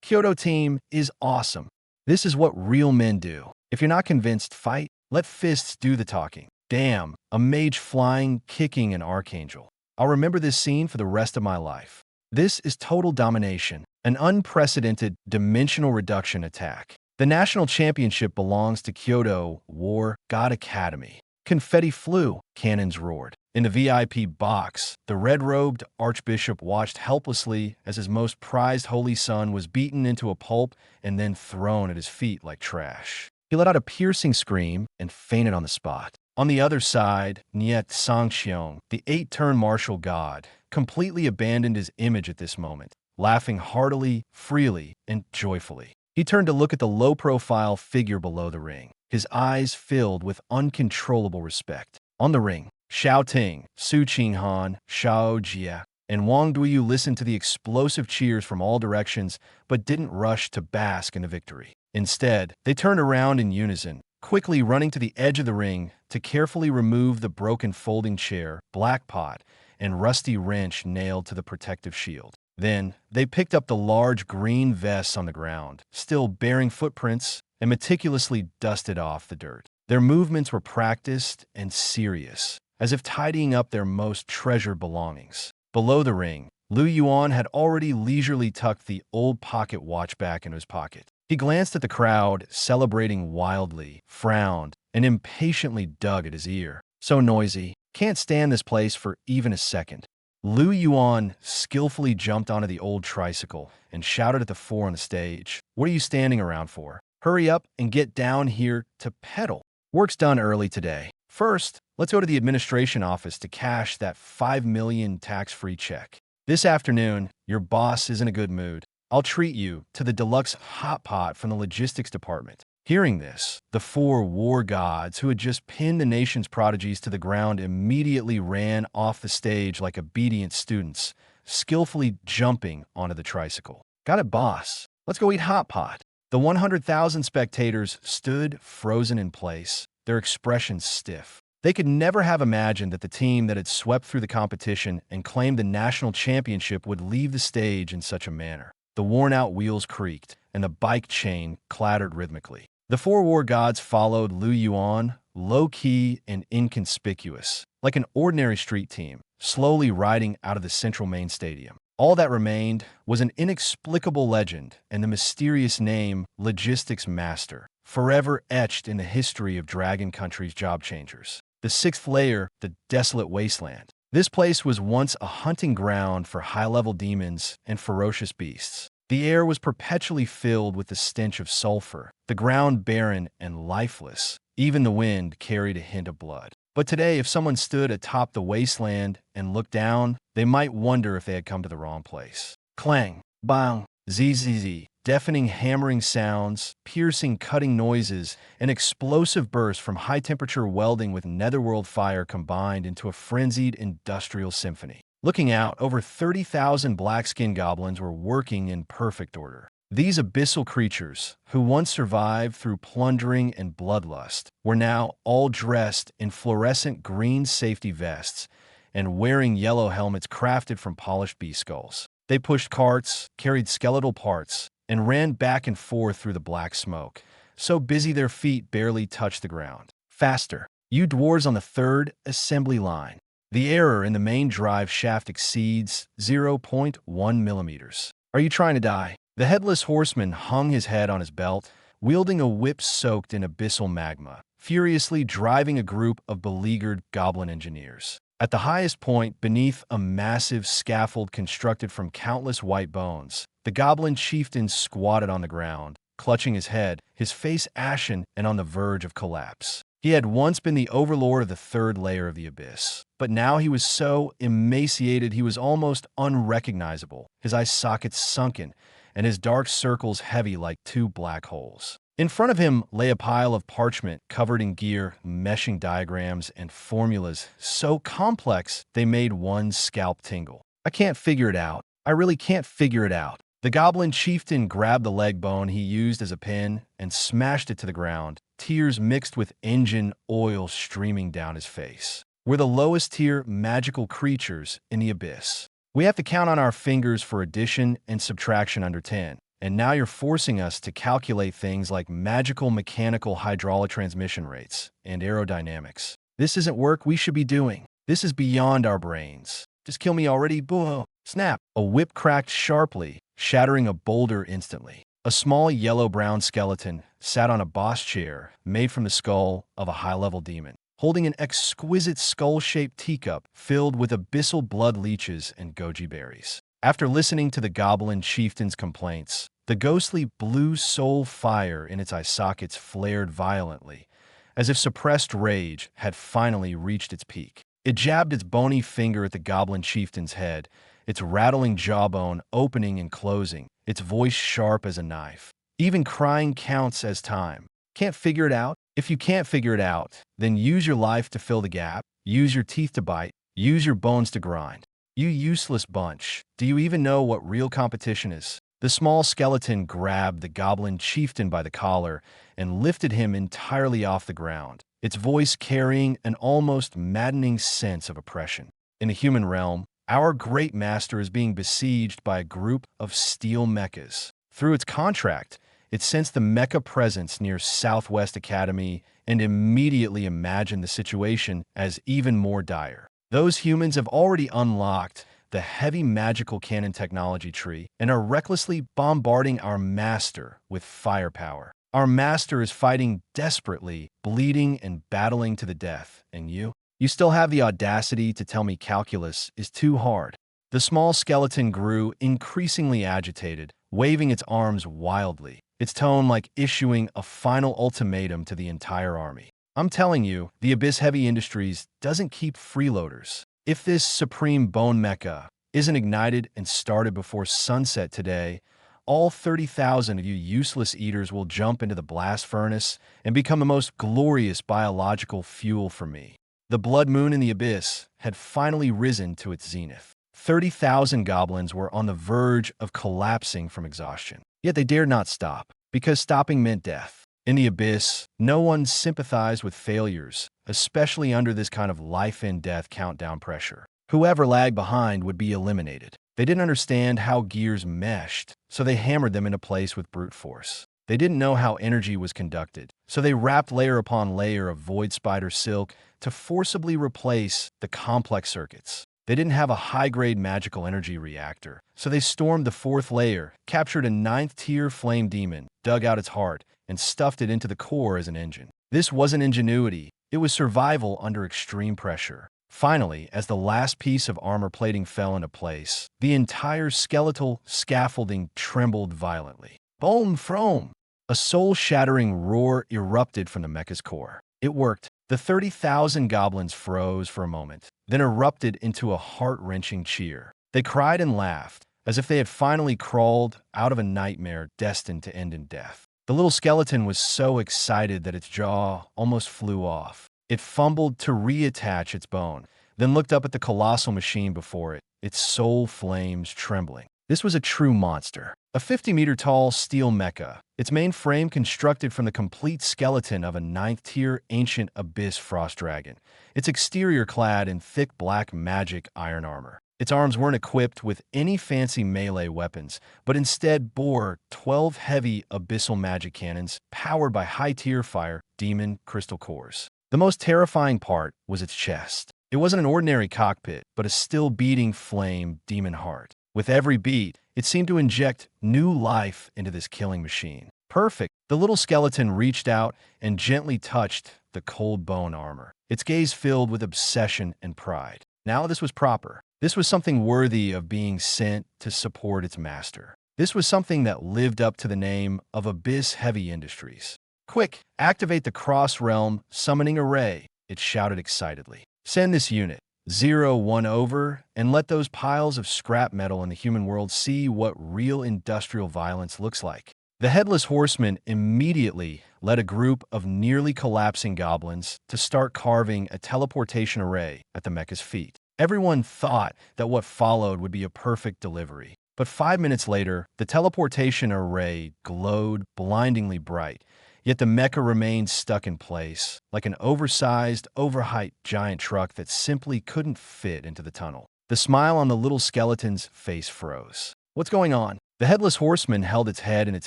Kyoto team is awesome. This is what real men do. If you're not convinced, fight. Let fists do the talking. Damn, a mage flying, kicking an archangel. I'll remember this scene for the rest of my life. This is total domination, an unprecedented dimensional reduction attack. The national championship belongs to Kyoto War God Academy. Confetti flew, cannons roared. In the VIP box, the red-robed archbishop watched helplessly as his most prized holy son was beaten into a pulp and then thrown at his feet like trash. He let out a piercing scream and fainted on the spot. On the other side, Niet Sangxiong, the 8-turn martial god, completely abandoned his image at this moment, laughing heartily, freely, and joyfully. He turned to look at the low-profile figure below the ring, his eyes filled with uncontrollable respect. On the ring, Xiao Ting, Su Qinghan, Xiao Jia, and Wang Duyu listened to the explosive cheers from all directions but didn't rush to bask in the victory. Instead, they turned around in unison, quickly running to the edge of the ring to carefully remove the broken folding chair, black pot, and rusty wrench nailed to the protective shield. Then, they picked up the large green vests on the ground, still bearing footprints, and meticulously dusted off the dirt. Their movements were practiced and serious, as if tidying up their most treasured belongings. Below the ring, Yuan had already leisurely tucked the old pocket watch back into his pocket. He glanced at the crowd, celebrating wildly, frowned, and impatiently dug at his ear. So noisy. Can't stand this place for even a second. Yuan skillfully jumped onto the old tricycle and shouted at the four on the stage. What are you standing around for? Hurry up and get down here to pedal. Work's done early today. First, let's go to the administration office to cash that $5 million tax-free check. This afternoon, your boss is in a good mood. I'll treat you to the deluxe hot pot from the logistics department. Hearing this, the four war gods who had just pinned the nation's prodigies to the ground immediately ran off the stage like obedient students, skillfully jumping onto the tricycle. Got it, boss. Let's go eat hot pot. The 100,000 spectators stood frozen in place, their expressions stiff. They could never have imagined that the team that had swept through the competition and claimed the national championship would leave the stage in such a manner. The worn-out wheels creaked, and the bike chain clattered rhythmically. The four war gods followed Yuan, low-key and inconspicuous, like an ordinary street team, slowly riding out of the central main stadium. All that remained was an inexplicable legend and the mysterious name Logistics Master, forever etched in the history of Dragon Country's job changers. The sixth layer, the desolate wasteland. This place was once a hunting ground for high-level demons and ferocious beasts. The air was perpetually filled with the stench of sulfur, the ground barren and lifeless. Even the wind carried a hint of blood. But today, if someone stood atop the wasteland and looked down, they might wonder if they had come to the wrong place. Clang, bang, zzz, deafening hammering sounds, piercing cutting noises, and explosive bursts from high-temperature welding with netherworld fire combined into a frenzied industrial symphony. Looking out, over 30,000 black-skinned goblins were working in perfect order. These abyssal creatures, who once survived through plundering and bloodlust, were now all dressed in fluorescent green safety vests and wearing yellow helmets crafted from polished beast skulls. They pushed carts, carried skeletal parts, and ran back and forth through the black smoke, so busy their feet barely touched the ground. Faster, you dwarves on the third assembly line. The error in the main drive shaft exceeds 0.1 millimeters. Are you trying to die? The headless horseman hung his head on his belt, wielding a whip soaked in abyssal magma, furiously driving a group of beleaguered goblin engineers. At the highest point, beneath a massive scaffold constructed from countless white bones, the goblin chieftain squatted on the ground, clutching his head, his face ashen and on the verge of collapse. He had once been the overlord of the third layer of the abyss, but now he was so emaciated he was almost unrecognizable, his eye sockets sunken, and his dark circles heavy like two black holes. In front of him lay a pile of parchment covered in gear, meshing diagrams, and formulas so complex they made one's scalp tingle. I can't figure it out. I really can't figure it out. The goblin chieftain grabbed the leg bone he used as a pin and smashed it to the ground, tears mixed with engine oil streaming down his face. We're the lowest tier magical creatures in the abyss. We have to count on our fingers for addition and subtraction under 10. And now you're forcing us to calculate things like magical mechanical hydraulic transmission rates and aerodynamics. This isn't work we should be doing. This is beyond our brains. Just kill me already, boo! Snap! A whip cracked sharply, shattering a boulder instantly. A small yellow-brown skeleton sat on a boss chair made from the skull of a high-level demon, holding an exquisite skull-shaped teacup filled with abyssal blood leeches and goji berries. After listening to the goblin chieftain's complaints, the ghostly blue soul fire in its eye sockets flared violently, as if suppressed rage had finally reached its peak. It jabbed its bony finger at the goblin chieftain's head, its rattling jawbone opening and closing, its voice sharp as a knife. Even crying counts as time. Can't figure it out? If you can't figure it out, then use your life to fill the gap, use your teeth to bite, use your bones to grind. You useless bunch. Do you even know what real competition is? The small skeleton grabbed the goblin chieftain by the collar and lifted him entirely off the ground, its voice carrying an almost maddening sense of oppression. In the human realm, our great master is being besieged by a group of steel mechas. Through its contract, it sensed the mecha presence near Southwest Academy and immediately imagined the situation as even more dire. Those humans have already unlocked the heavy magical cannon technology tree and are recklessly bombarding our master with firepower. Our master is fighting desperately, bleeding and battling to the death, and you still have the audacity to tell me calculus is too hard. The small skeleton grew increasingly agitated, waving its arms wildly, its tone like issuing a final ultimatum to the entire army. I'm telling you, the Abyss Heavy Industries doesn't keep freeloaders. If this supreme bone mecha isn't ignited and started before sunset today, all 30,000 of you useless eaters will jump into the blast furnace and become the most glorious biological fuel for me. The blood moon in the abyss had finally risen to its zenith. 30,000 goblins were on the verge of collapsing from exhaustion. Yet they dared not stop, because stopping meant death. In the abyss, no one sympathized with failures, especially under this kind of life-and-death countdown pressure. Whoever lagged behind would be eliminated. They didn't understand how gears meshed, so they hammered them into place with brute force. They didn't know how energy was conducted, so they wrapped layer upon layer of void spider silk to forcibly replace the complex circuits. They didn't have a high-grade magical energy reactor, so they stormed the fourth layer, captured a 9th-tier flame demon, dug out its heart, and stuffed it into the core as an engine. This wasn't ingenuity, it was survival under extreme pressure. Finally, as the last piece of armor plating fell into place, the entire skeletal scaffolding trembled violently. Boom, frome! A soul-shattering roar erupted from the mecha's core. It worked. The 30,000 goblins froze for a moment, then erupted into a heart-wrenching cheer. They cried and laughed, as if they had finally crawled out of a nightmare destined to end in death. The little skeleton was so excited that its jaw almost flew off. It fumbled to reattach its bone, then looked up at the colossal machine before it, its soul flames trembling. This was a true monster. A 50-meter-tall steel mecha, its main frame constructed from the complete skeleton of a 9th-tier ancient abyss frost dragon, its exterior clad in thick black magic iron armor. Its arms weren't equipped with any fancy melee weapons, but instead bore 12 heavy abyssal magic cannons powered by high-tier fire demon crystal cores. The most terrifying part was its chest. It wasn't an ordinary cockpit, but a still-beating flame demon heart. With every beat, it seemed to inject new life into this killing machine. Perfect. The little skeleton reached out and gently touched the cold bone armor, its gaze filled with obsession and pride. Now this was proper. This was something worthy of being sent to support its master. This was something that lived up to the name of Abyss Heavy Industries. Quick, activate the cross-realm summoning array, it shouted excitedly. Send this unit 0-1 over and let those piles of scrap metal in the human world see what real industrial violence looks like. The Headless Horseman immediately led a group of nearly collapsing goblins to start carving a teleportation array at the mecha's feet. Everyone thought that what followed would be a perfect delivery. But 5 minutes later, the teleportation array glowed blindingly bright, yet the mecha remained stuck in place, like an oversized, overhyped giant truck that simply couldn't fit into the tunnel. The smile on the little skeleton's face froze. What's going on? The Headless Horseman held its head in its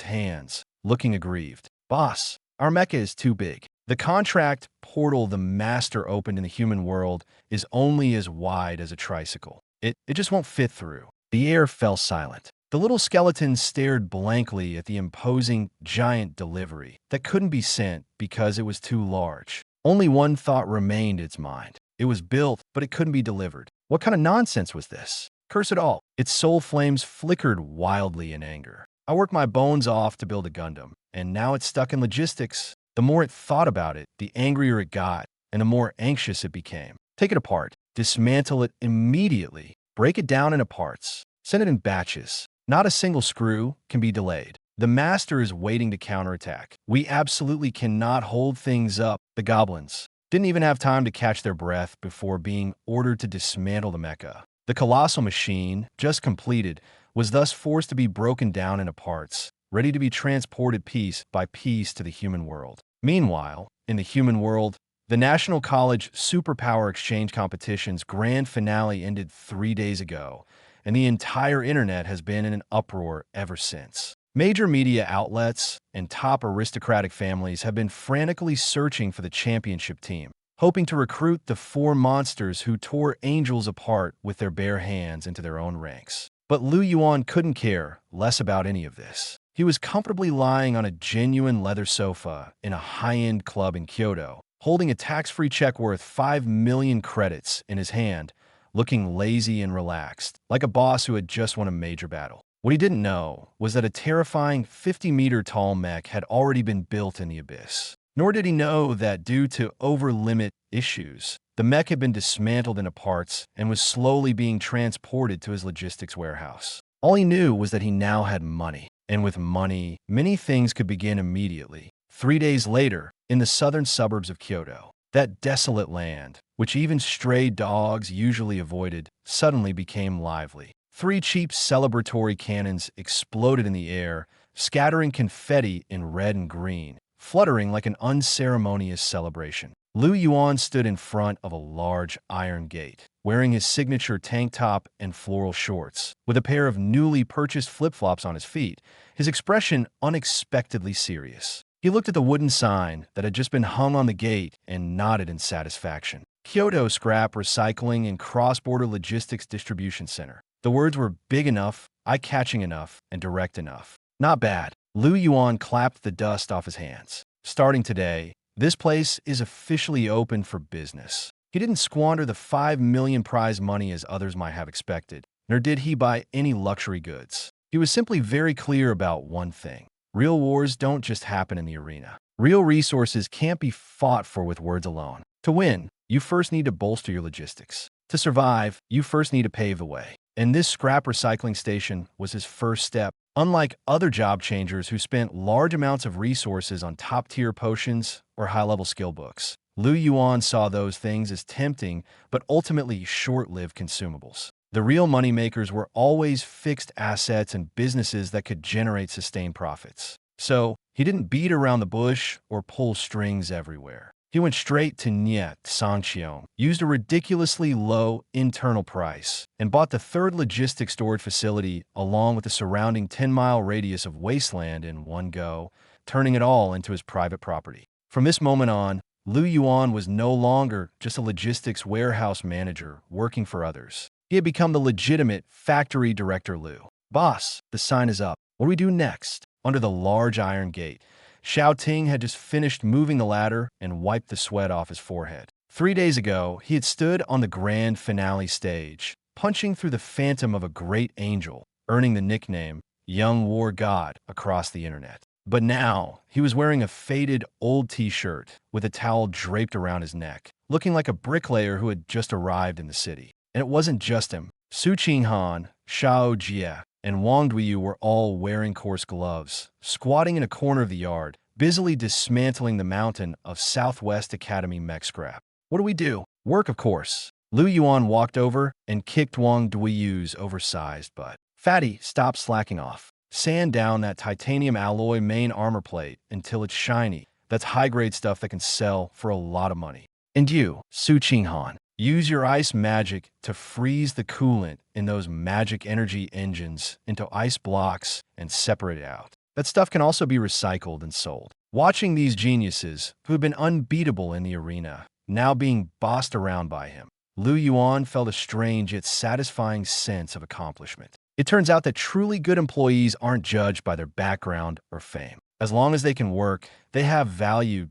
hands, looking aggrieved. Boss, our mecha is too big. The contract portal the master opened in the human world is only as wide as a tricycle. It just won't fit through. The air fell silent. The little skeleton stared blankly at the imposing giant delivery that couldn't be sent because it was too large. Only one thought remained in its mind. It was built, but it couldn't be delivered. What kind of nonsense was this? Curse it all. Its soul flames flickered wildly in anger. I worked my bones off to build a Gundam, and now it's stuck in logistics. The more it thought about it, the angrier it got, and the more anxious it became. Take it apart. Dismantle it immediately. Break it down into parts. Send it in batches. Not a single screw can be delayed. The master is waiting to counterattack. We absolutely cannot hold things up. The goblins didn't even have time to catch their breath before being ordered to dismantle the mecha. The colossal machine, just completed, was thus forced to be broken down into parts, ready to be transported piece by piece to the human world. Meanwhile, in the human world, the National College Superpower Exchange Competition's grand finale ended 3 days ago, and the entire internet has been in an uproar ever since. Major media outlets and top aristocratic families have been frantically searching for the championship team, hoping to recruit the 4 monsters who tore angels apart with their bare hands into their own ranks. But Yuan couldn't care less about any of this. He was comfortably lying on a genuine leather sofa in a high-end club in Kyoto, holding a tax-free check worth 5 million credits in his hand, looking lazy and relaxed, like a boss who had just won a major battle. What he didn't know was that a terrifying 50-meter-tall mech had already been built in the abyss. Nor did he know that due to over-limit issues, the mech had been dismantled into parts and was slowly being transported to his logistics warehouse. All he knew was that he now had money, and with money, many things could begin immediately. 3 days later, in the southern suburbs of Kyoto, that desolate land, which even stray dogs usually avoided, suddenly became lively. 3 cheap celebratory cannons exploded in the air, scattering confetti in red and green, fluttering like an unceremonious celebration. Yuan stood in front of a large iron gate, wearing his signature tank top and floral shorts, with a pair of newly purchased flip-flops on his feet, his expression unexpectedly serious. He looked at the wooden sign that had just been hung on the gate and nodded in satisfaction. Kyoto Scrap Recycling and Cross-Border Logistics Distribution Center. The words were big enough, eye-catching enough, and direct enough. Not bad. Yuan clapped the dust off his hands. Starting today, this place is officially open for business. He didn't squander the 5 million prize money as others might have expected, nor did he buy any luxury goods. He was simply very clear about one thing. Real wars don't just happen in the arena. Real resources can't be fought for with words alone. To win, you first need to bolster your logistics. To survive, you first need to pave the way. And this scrap recycling station was his first step. Unlike other job changers who spent large amounts of resources on top-tier potions or high-level skill books, Yuan saw those things as tempting but ultimately short-lived consumables. The real moneymakers were always fixed assets and businesses that could generate sustained profits. So, he didn't beat around the bush or pull strings everywhere. He went straight to Niet Sangcheon, used a ridiculously low internal price, and bought the 3rd logistics storage facility along with the surrounding 10-mile radius of wasteland in one go, turning it all into his private property. From this moment on, Lu Yuan was no longer just a logistics warehouse manager working for others. He had become the legitimate factory director. Lu. Boss, the sign is up. What do we do next? Under the large iron gate, Xiao Ting had just finished moving the ladder and wiped the sweat off his forehead. 3 days ago, he had stood on the grand finale stage, punching through the phantom of a great angel, earning the nickname Young War God across the internet. But now, he was wearing a faded old t-shirt with a towel draped around his neck, looking like a bricklayer who had just arrived in the city. And it wasn't just him. Su Qinghan, Xiao Jie, and Wang Duiyu were all wearing coarse gloves, squatting in a corner of the yard, busily dismantling the mountain of Southwest Academy mech scrap. What do we do? Work, of course. Lu Yuan walked over and kicked Wang Duiyu's oversized butt. Fatty, stop slacking off. Sand down that titanium alloy main armor plate until it's shiny. That's high-grade stuff that can sell for a lot of money. And you, Su Qinghan, use your ice magic to freeze the coolant in those magic energy engines into ice blocks and separate it out. That stuff can also be recycled and sold. Watching these geniuses, who have been unbeatable in the arena, now being bossed around by him, Lu Yuan felt a strange yet satisfying sense of accomplishment. It turns out that truly good employees aren't judged by their background or fame. As long as they can work, they have value.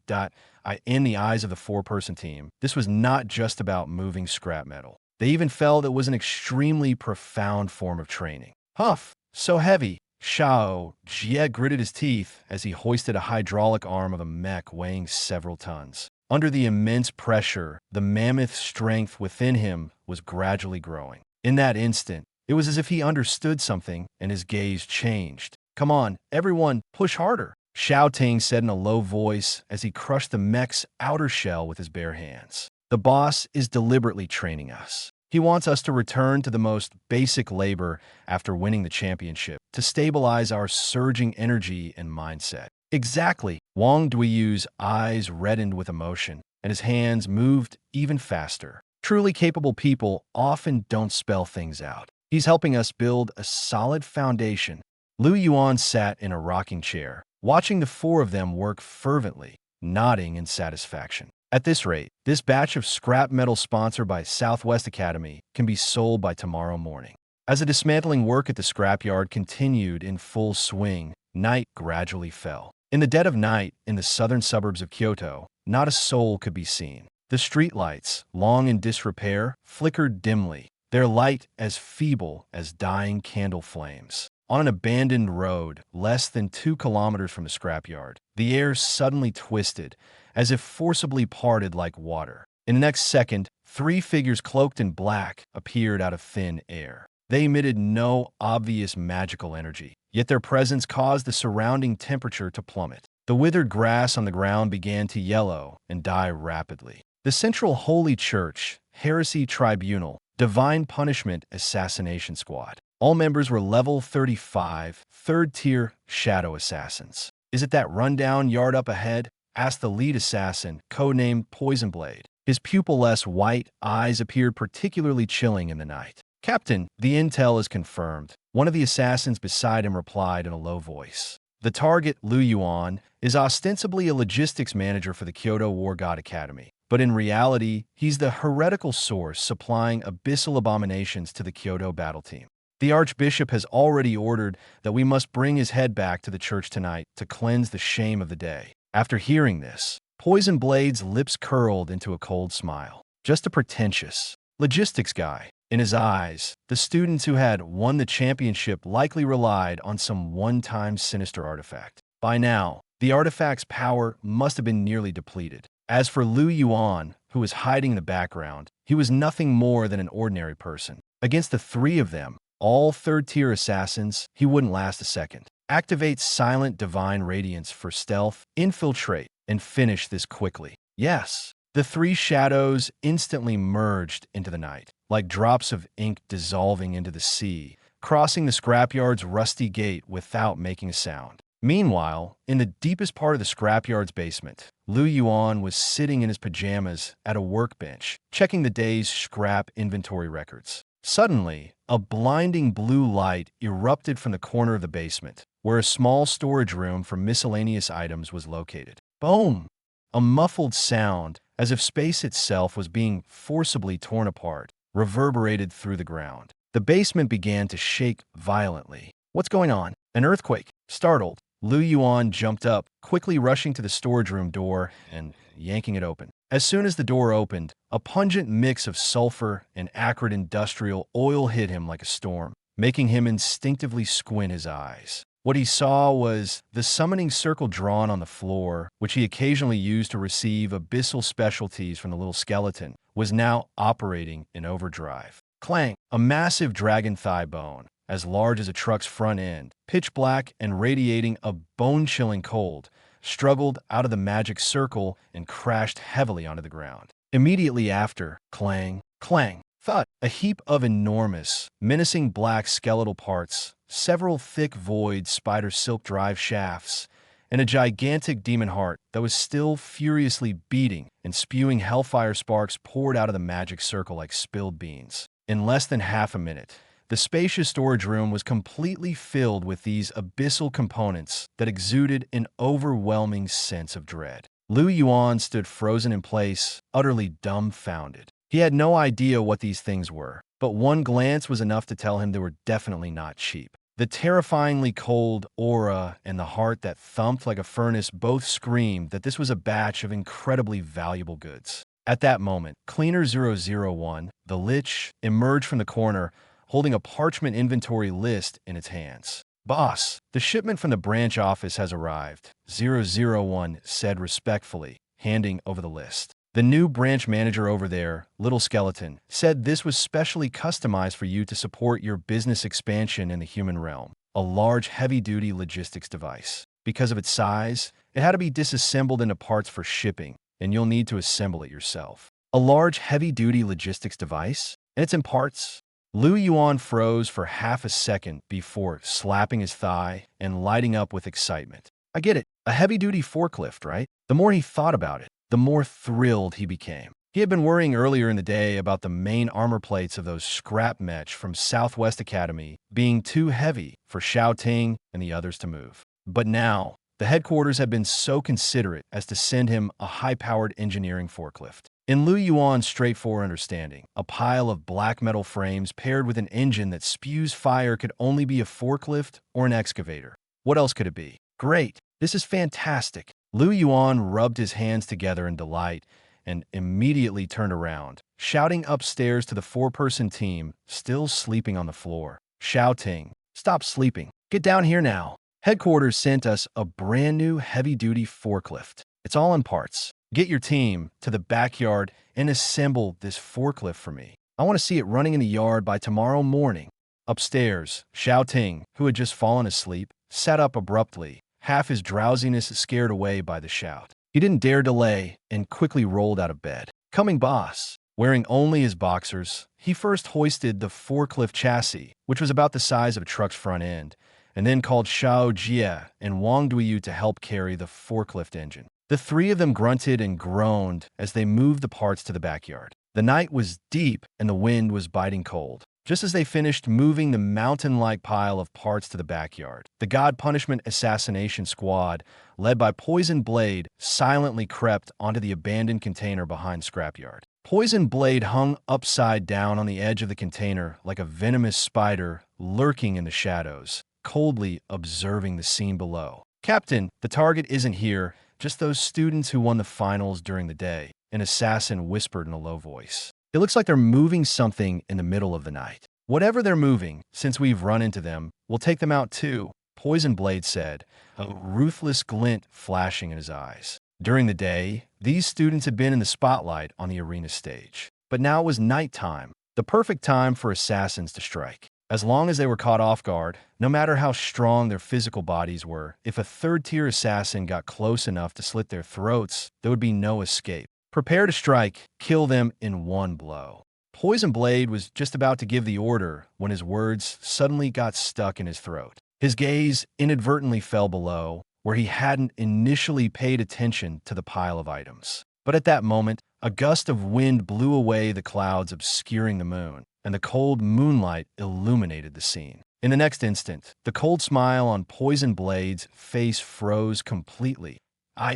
In the eyes of the four-person team, this was not just about moving scrap metal. They even felt it was an extremely profound form of training. Huff, so heavy. Xiao Jie gritted his teeth as he hoisted a hydraulic arm of a mech weighing several tons. Under the immense pressure, the mammoth strength within him was gradually growing. In that instant, it was as if he understood something and his gaze changed. Come on, everyone, push harder, Xiao Ting said in a low voice as he crushed the mech's outer shell with his bare hands. The boss is deliberately training us. He wants us to return to the most basic labor after winning the championship, to stabilize our surging energy and mindset. Exactly. Wang Duiyu's eyes reddened with emotion, and his hands moved even faster. Truly capable people often don't spell things out. He's helping us build a solid foundation. Lu Yuan sat in a rocking chair, watching the four of them work fervently, nodding in satisfaction. At this rate, this batch of scrap metal sponsored by Southwest Academy can be sold by tomorrow morning. As the dismantling work at the scrapyard continued in full swing, night gradually fell. In the dead of night, in the southern suburbs of Kyoto, not a soul could be seen. The streetlights, long in disrepair, flickered dimly, their light as feeble as dying candle flames. On an abandoned road, less than 2 kilometers from the scrapyard, the air suddenly twisted, as if forcibly parted like water. In the next second, 3 figures cloaked in black appeared out of thin air. They emitted no obvious magical energy, yet their presence caused the surrounding temperature to plummet. The withered grass on the ground began to yellow and die rapidly. The Central Holy Church, Heresy Tribunal, Divine Punishment Assassination Squad. All members were level 35, third-tier shadow assassins. Is it that rundown yard up ahead? Asked the lead assassin, codenamed Poison Blade. His pupil-less white eyes appeared particularly chilling in the night. Captain, the intel is confirmed. One of the assassins beside him replied in a low voice. The target, Lu Yuan, is ostensibly a logistics manager for the Kyoto War God Academy. But in reality, he's the heretical source supplying abyssal abominations to the Kyoto battle team. The Archbishop has already ordered that we must bring his head back to the church tonight to cleanse the shame of the day. After hearing this, Poison Blade's lips curled into a cold smile. Just a pretentious logistics guy. In his eyes, the students who had won the championship likely relied on some one-time sinister artifact. By now, the artifact's power must have been nearly depleted. As for Lu Yuan, who was hiding in the background, he was nothing more than an ordinary person. Against the 3 of them, all third-tier assassins, he wouldn't last a second. Activate Silent Divine Radiance for stealth, infiltrate, and finish this quickly. Yes. The 3 shadows instantly merged into the night, like drops of ink dissolving into the sea, crossing the scrapyard's rusty gate without making a sound. Meanwhile, in the deepest part of the scrapyard's basement, Lu Yuan was sitting in his pajamas at a workbench, checking the day's scrap inventory records. Suddenly, a blinding blue light erupted from the corner of the basement, where a small storage room for miscellaneous items was located. Boom! A muffled sound, as if space itself was being forcibly torn apart, reverberated through the ground. The basement began to shake violently. "What's going on?" "An earthquake." Startled, Yuan jumped up, quickly rushing to the storage room door and yanking it open. As soon as the door opened, a pungent mix of sulfur and acrid industrial oil hit him like a storm, making him instinctively squint his eyes. What he saw was the summoning circle drawn on the floor, which he occasionally used to receive abyssal specialties from the little skeleton, was now operating in overdrive. Clang! A massive dragon thigh bone, as large as a truck's front end, pitch black and radiating a bone-chilling cold, struggled out of the magic circle and crashed heavily onto the ground. Immediately after, clang, clang, thud, a heap of enormous, menacing black skeletal parts, several thick void spider silk drive shafts, and a gigantic demon heart that was still furiously beating and spewing hellfire sparks poured out of the magic circle like spilled beans. In less than half a minute, the spacious storage room was completely filled with these abyssal components that exuded an overwhelming sense of dread. Yuan stood frozen in place, utterly dumbfounded. He had no idea what these things were, but one glance was enough to tell him they were definitely not cheap. The terrifyingly cold aura and the heart that thumped like a furnace both screamed that this was a batch of incredibly valuable goods. At that moment, Cleaner 001, the Lich, emerged from the corner, holding a parchment inventory list in its hands. "Boss, the shipment from the branch office has arrived," 001 said respectfully, handing over the list. "The new branch manager over there, Little Skeleton, said this was specially customized for you to support your business expansion in the human realm. A large, heavy-duty logistics device. Because of its size, it had to be disassembled into parts for shipping, and you'll need to assemble it yourself." "A large, heavy-duty logistics device? And it's in parts?" Yuan froze for half a second before slapping his thigh and lighting up with excitement. "I get it. A heavy-duty forklift, right?" The more he thought about it, the more thrilled he became. He had been worrying earlier in the day about the main armor plates of those scrap mech from Southwest Academy being too heavy for Xiao Ting and the others to move. But now, the headquarters had been so considerate as to send him a high-powered engineering forklift. In Yuan's straightforward understanding, a pile of black metal frames paired with an engine that spews fire could only be a forklift or an excavator. What else could it be? "Great! This is fantastic!" Yuan rubbed his hands together in delight and immediately turned around, shouting upstairs to the four-person team, still sleeping on the floor. "Xiao Ting, stop sleeping. Get down here now. Headquarters sent us a brand new heavy-duty forklift. It's all in parts. Get your team to the backyard and assemble this forklift for me. I want to see it running in the yard by tomorrow morning." Upstairs, Xiao Ting, who had just fallen asleep, sat up abruptly, half his drowsiness scared away by the shout. He didn't dare delay and quickly rolled out of bed. "Coming, boss." Wearing only his boxers, he first hoisted the forklift chassis, which was about the size of a truck's front end, and then called Xiao Jie and Wang Duiyu to help carry the forklift engine. The three of them grunted and groaned as they moved the parts to the backyard. The night was deep and the wind was biting cold. Just as they finished moving the mountain-like pile of parts to the backyard, the God Punishment Assassination Squad, led by Poison Blade, silently crept onto the abandoned container behind Scrapyard. Poison Blade hung upside down on the edge of the container like a venomous spider lurking in the shadows, coldly observing the scene below. "Captain, the target isn't here, just those students who won the finals during the day," an assassin whispered in a low voice. "It looks like they're moving something in the middle of the night. Whatever they're moving, since we've run into them, we'll take them out too," Poison Blade said, a ruthless glint flashing in his eyes. During the day, these students had been in the spotlight on the arena stage. But now it was nighttime, the perfect time for assassins to strike. As long as they were caught off guard, no matter how strong their physical bodies were, if a third-tier assassin got close enough to slit their throats, there would be no escape. Prepare to strike, kill them in one blow. Poison Blade was just about to give the order when his words suddenly got stuck in his throat. His gaze inadvertently fell below, where he hadn't initially paid attention to the pile of items. But at that moment, a gust of wind blew away the clouds obscuring the moon, and the cold moonlight illuminated the scene. In the next instant, the cold smile on Poison Blade's face froze completely.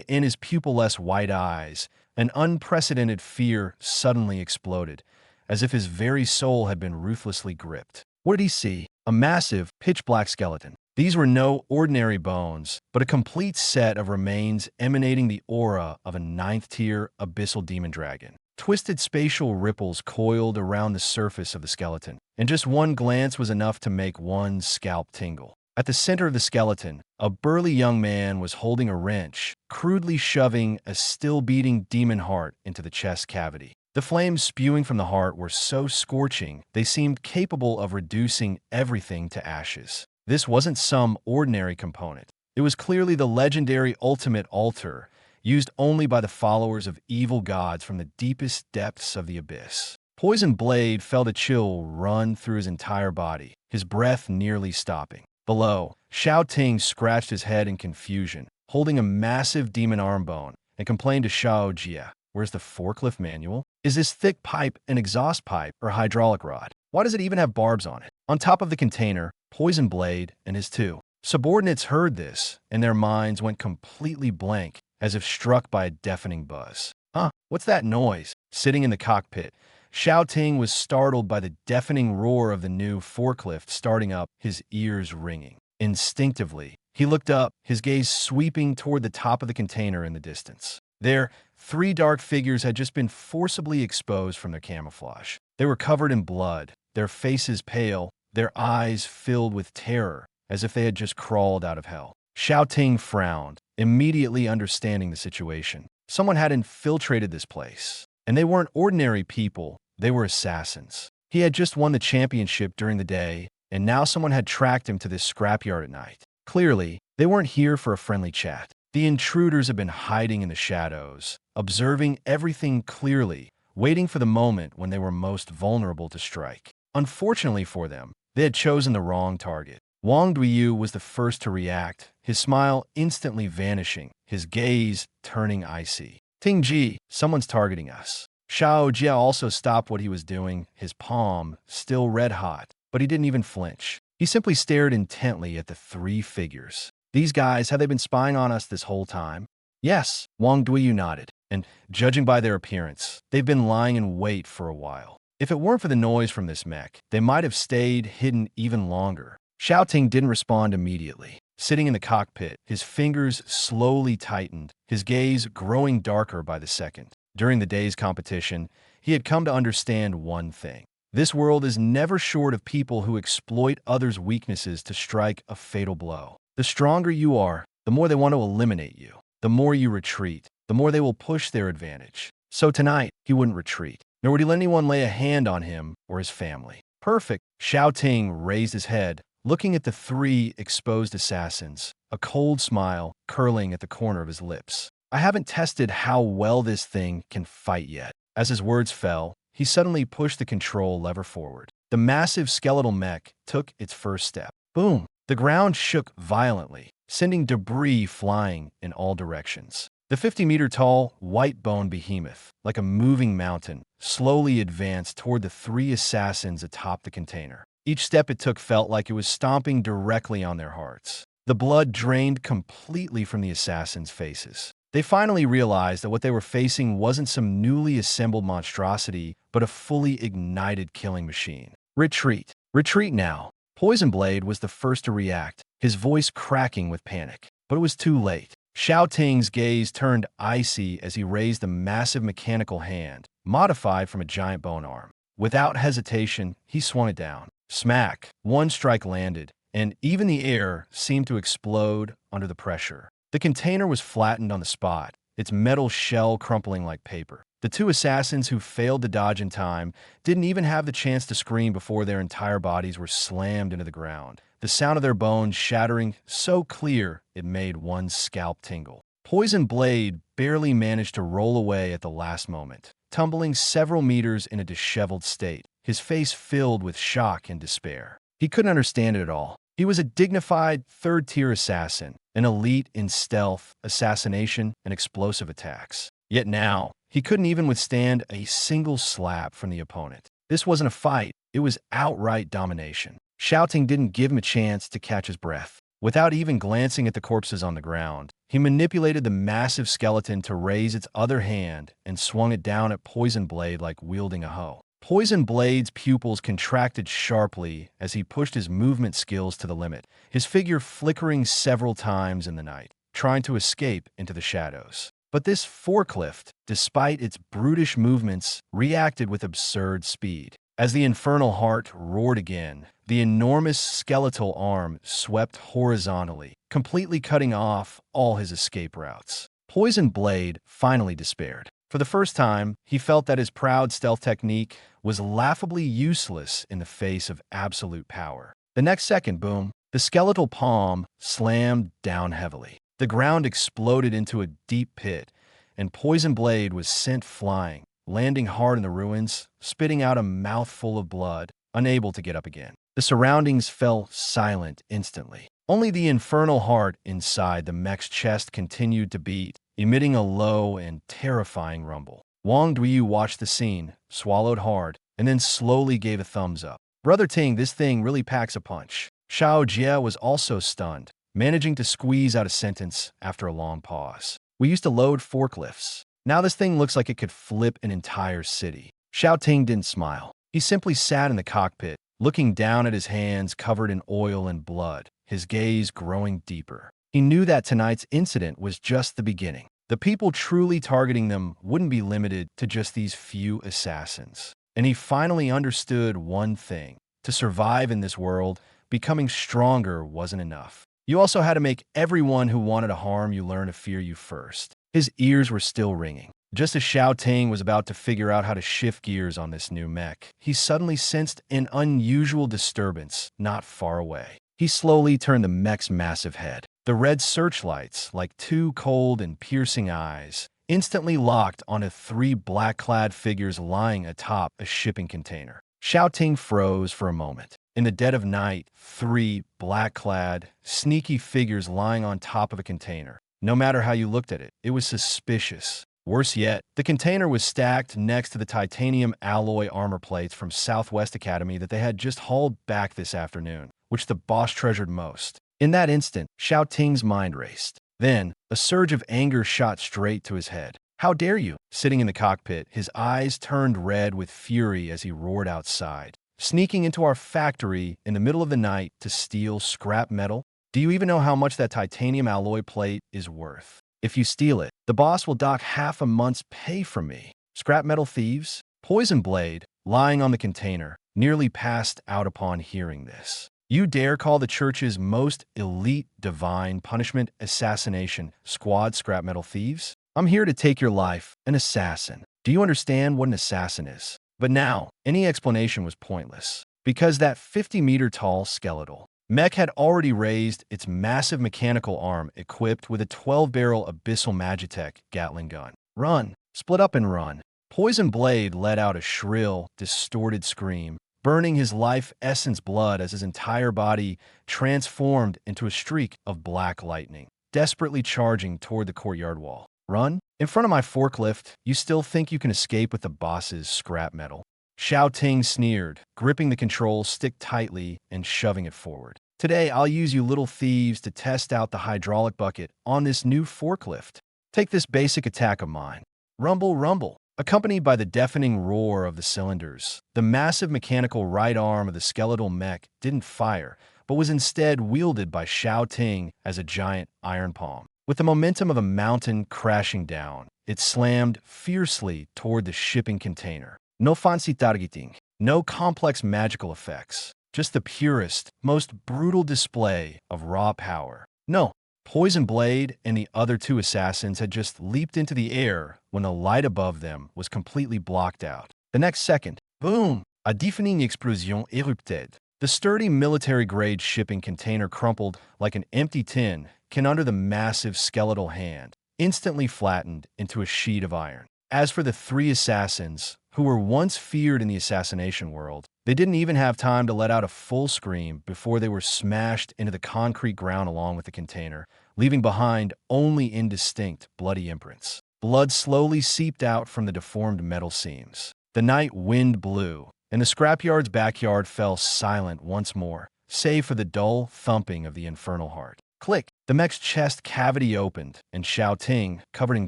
In his pupilless white eyes, an unprecedented fear suddenly exploded, as if his very soul had been ruthlessly gripped. What did he see? A massive, pitch-black skeleton. These were no ordinary bones, but a complete set of remains emanating the aura of a ninth-tier abyssal demon dragon. Twisted spatial ripples coiled around the surface of the skeleton, and just one glance was enough to make one's scalp tingle. At the center of the skeleton, a burly young man was holding a wrench, crudely shoving a still-beating demon heart into the chest cavity. The flames spewing from the heart were so scorching, they seemed capable of reducing everything to ashes. This wasn't some ordinary component. It was clearly the legendary ultimate altar, used only by the followers of evil gods from the deepest depths of the abyss. Poison Blade felt a chill run through his entire body, his breath nearly stopping. Below, Xiao Ting scratched his head in confusion, holding a massive demon arm bone, and complained to Xiao Jia, "Where's the forklift manual? Is this thick pipe an exhaust pipe or hydraulic rod? Why does it even have barbs on it?" On top of the container, Poison Blade and his two subordinates heard this, and their minds went completely blank, as if struck by a deafening buzz. "Huh? What's that noise?" Sitting in the cockpit, Xiao Ting was startled by the deafening roar of the new forklift starting up, his ears ringing. Instinctively, he looked up, his gaze sweeping toward the top of the container in the distance. There, three dark figures had just been forcibly exposed from their camouflage. They were covered in blood, their faces pale, their eyes filled with terror, as if they had just crawled out of hell. Xiao Ting frowned, immediately understanding the situation. Someone had infiltrated this place. And they weren't ordinary people, they were assassins. He had just won the championship during the day, and now someone had tracked him to this scrapyard at night. Clearly, they weren't here for a friendly chat. The intruders had been hiding in the shadows, observing everything clearly, waiting for the moment when they were most vulnerable to strike. Unfortunately for them, they had chosen the wrong target. Wang Duiyu was the first to react, his smile instantly vanishing, his gaze turning icy. "Tingji, someone's targeting us." Xiao Jia also stopped what he was doing, his palm still red-hot, but he didn't even flinch. He simply stared intently at the three figures. "These guys, have they been spying on us this whole time?" "Yes," Wang Duiyu nodded, "and judging by their appearance, they've been lying in wait for a while. If it weren't for the noise from this mech, they might have stayed hidden even longer." Xiao Ting didn't respond immediately. Sitting in the cockpit, his fingers slowly tightened, his gaze growing darker by the second. During the day's competition, he had come to understand one thing. This world is never short of people who exploit others' weaknesses to strike a fatal blow. The stronger you are, the more they want to eliminate you. The more you retreat, the more they will push their advantage. So tonight, he wouldn't retreat, nor would he let anyone lay a hand on him or his family. "Perfect." Xiao Ting raised his head, looking at the three exposed assassins, a cold smile curling at the corner of his lips. "I haven't tested how well this thing can fight yet." As his words fell, he suddenly pushed the control lever forward. The massive skeletal mech took its first step. Boom! The ground shook violently, sending debris flying in all directions. The 50-meter-tall, white-boned behemoth, like a moving mountain, slowly advanced toward the three assassins atop the container. Each step it took felt like it was stomping directly on their hearts. The blood drained completely from the assassins' faces. They finally realized that what they were facing wasn't some newly assembled monstrosity, but a fully ignited killing machine. "Retreat! Retreat now!" Poison Blade was the first to react, his voice cracking with panic. But it was too late. Xiao Ting's gaze turned icy as he raised a massive mechanical hand, modified from a giant bone arm. Without hesitation, he swung it down. Smack! One strike landed, and even the air seemed to explode under the pressure. The container was flattened on the spot, its metal shell crumpling like paper. The two assassins who failed to dodge in time didn't even have the chance to scream before their entire bodies were slammed into the ground, the sound of their bones shattering so clear it made one's scalp tingle. Poison Blade barely managed to roll away at the last moment, tumbling several meters in a disheveled state, his face filled with shock and despair. He couldn't understand it at all. He was a dignified, third-tier assassin, an elite in stealth, assassination, and explosive attacks. Yet now, he couldn't even withstand a single slap from the opponent. This wasn't a fight, it was outright domination. Xiao Ting didn't give him a chance to catch his breath. Without even glancing at the corpses on the ground, He manipulated the massive skeleton to raise its other hand and swung it down at Poison Blade like wielding a hoe. Poison Blade's pupils contracted sharply as he pushed his movement skills to the limit, his figure flickering several times in the night, trying to escape into the shadows. But this forklift, despite its brutish movements, reacted with absurd speed. As the infernal heart roared again, the enormous skeletal arm swept horizontally, completely cutting off all his escape routes. Poison Blade finally despaired. For the first time, he felt that his proud stealth technique was laughably useless in the face of absolute power. The next second, boom, the skeletal palm slammed down heavily. The ground exploded into a deep pit, and Poison Blade was sent flying, landing hard in the ruins, spitting out a mouthful of blood, unable to get up again. The surroundings fell silent instantly. Only the infernal heart inside the mech's chest continued to beat, emitting a low and terrifying rumble. Wang Duyu watched the scene, swallowed hard, and then slowly gave a thumbs up. Brother Ting, this thing really packs a punch. Xiao Jie was also stunned, managing to squeeze out a sentence after a long pause. We used to load forklifts. Now this thing looks like it could flip an entire city. Xiao Ting didn't smile. He simply sat in the cockpit, looking down at his hands covered in oil and blood, his gaze growing deeper. He knew that tonight's incident was just the beginning. The people truly targeting them wouldn't be limited to just these few assassins. And he finally understood one thing. To survive in this world, becoming stronger wasn't enough. You also had to make everyone who wanted to harm you learn to fear you first. His ears were still ringing. Just as Xiao Ting was about to figure out how to shift gears on this new mech, he suddenly sensed an unusual disturbance not far away. He slowly turned the mech's massive head. The red searchlights, like two cold and piercing eyes, instantly locked onto three black-clad figures lying atop a shipping container. Xiao Ting froze for a moment. In the dead of night, three black-clad, sneaky figures lying on top of a container. No matter how you looked at it, it was suspicious. Worse yet, the container was stacked next to the titanium alloy armor plates from Southwest Academy that they had just hauled back this afternoon, which the boss treasured most. In that instant, Xiao Ting's mind raced. Then, a surge of anger shot straight to his head. How dare you? Sitting in the cockpit, his eyes turned red with fury as he roared outside. Sneaking into our factory in the middle of the night to steal scrap metal? Do you even know how much that titanium alloy plate is worth? If you steal it, the boss will dock half a month's pay from me. Scrap metal thieves? Poison Blade, lying on the container, nearly passed out upon hearing this. You dare call the church's most elite divine punishment assassination squad scrap metal thieves? I'm here to take your life, an assassin. Do you understand what an assassin is? But now, any explanation was pointless, because that 50-meter-tall skeletal mech had already raised its massive mechanical arm equipped with a 12-barrel Abyssal Magitech Gatling gun. Run! Split up and run! Poison Blade let out a shrill, distorted scream, burning his life essence blood as his entire body transformed into a streak of black lightning, desperately charging toward the courtyard wall. Run? In front of my forklift, you still think you can escape with the boss's scrap metal? Xiao Ting sneered, gripping the control stick tightly and shoving it forward. Today, I'll use you little thieves to test out the hydraulic bucket on this new forklift. Take this basic attack of mine. Rumble, rumble. Accompanied by the deafening roar of the cylinders, the massive mechanical right arm of the skeletal mech didn't fire, but was instead wielded by Xiao Ting as a giant iron palm. With the momentum of a mountain crashing down, it slammed fiercely toward the shipping container. No fancy targeting, no complex magical effects, just the purest, most brutal display of raw power. No, Poison Blade and the other two assassins had just leaped into the air when the light above them was completely blocked out. The next second, boom! A deafening explosion erupted. The sturdy military-grade shipping container crumpled like an empty tin under the massive skeletal hand, instantly flattened into a sheet of iron. As for the three assassins, who were once feared in the assassination world, they didn't even have time to let out a full scream before they were smashed into the concrete ground along with the container, leaving behind only indistinct, bloody imprints. Blood slowly seeped out from the deformed metal seams. The night wind blew, and the scrapyard's backyard fell silent once more, save for the dull thumping of the infernal heart. Click! The mech's chest cavity opened, and Xiao Ting, covered in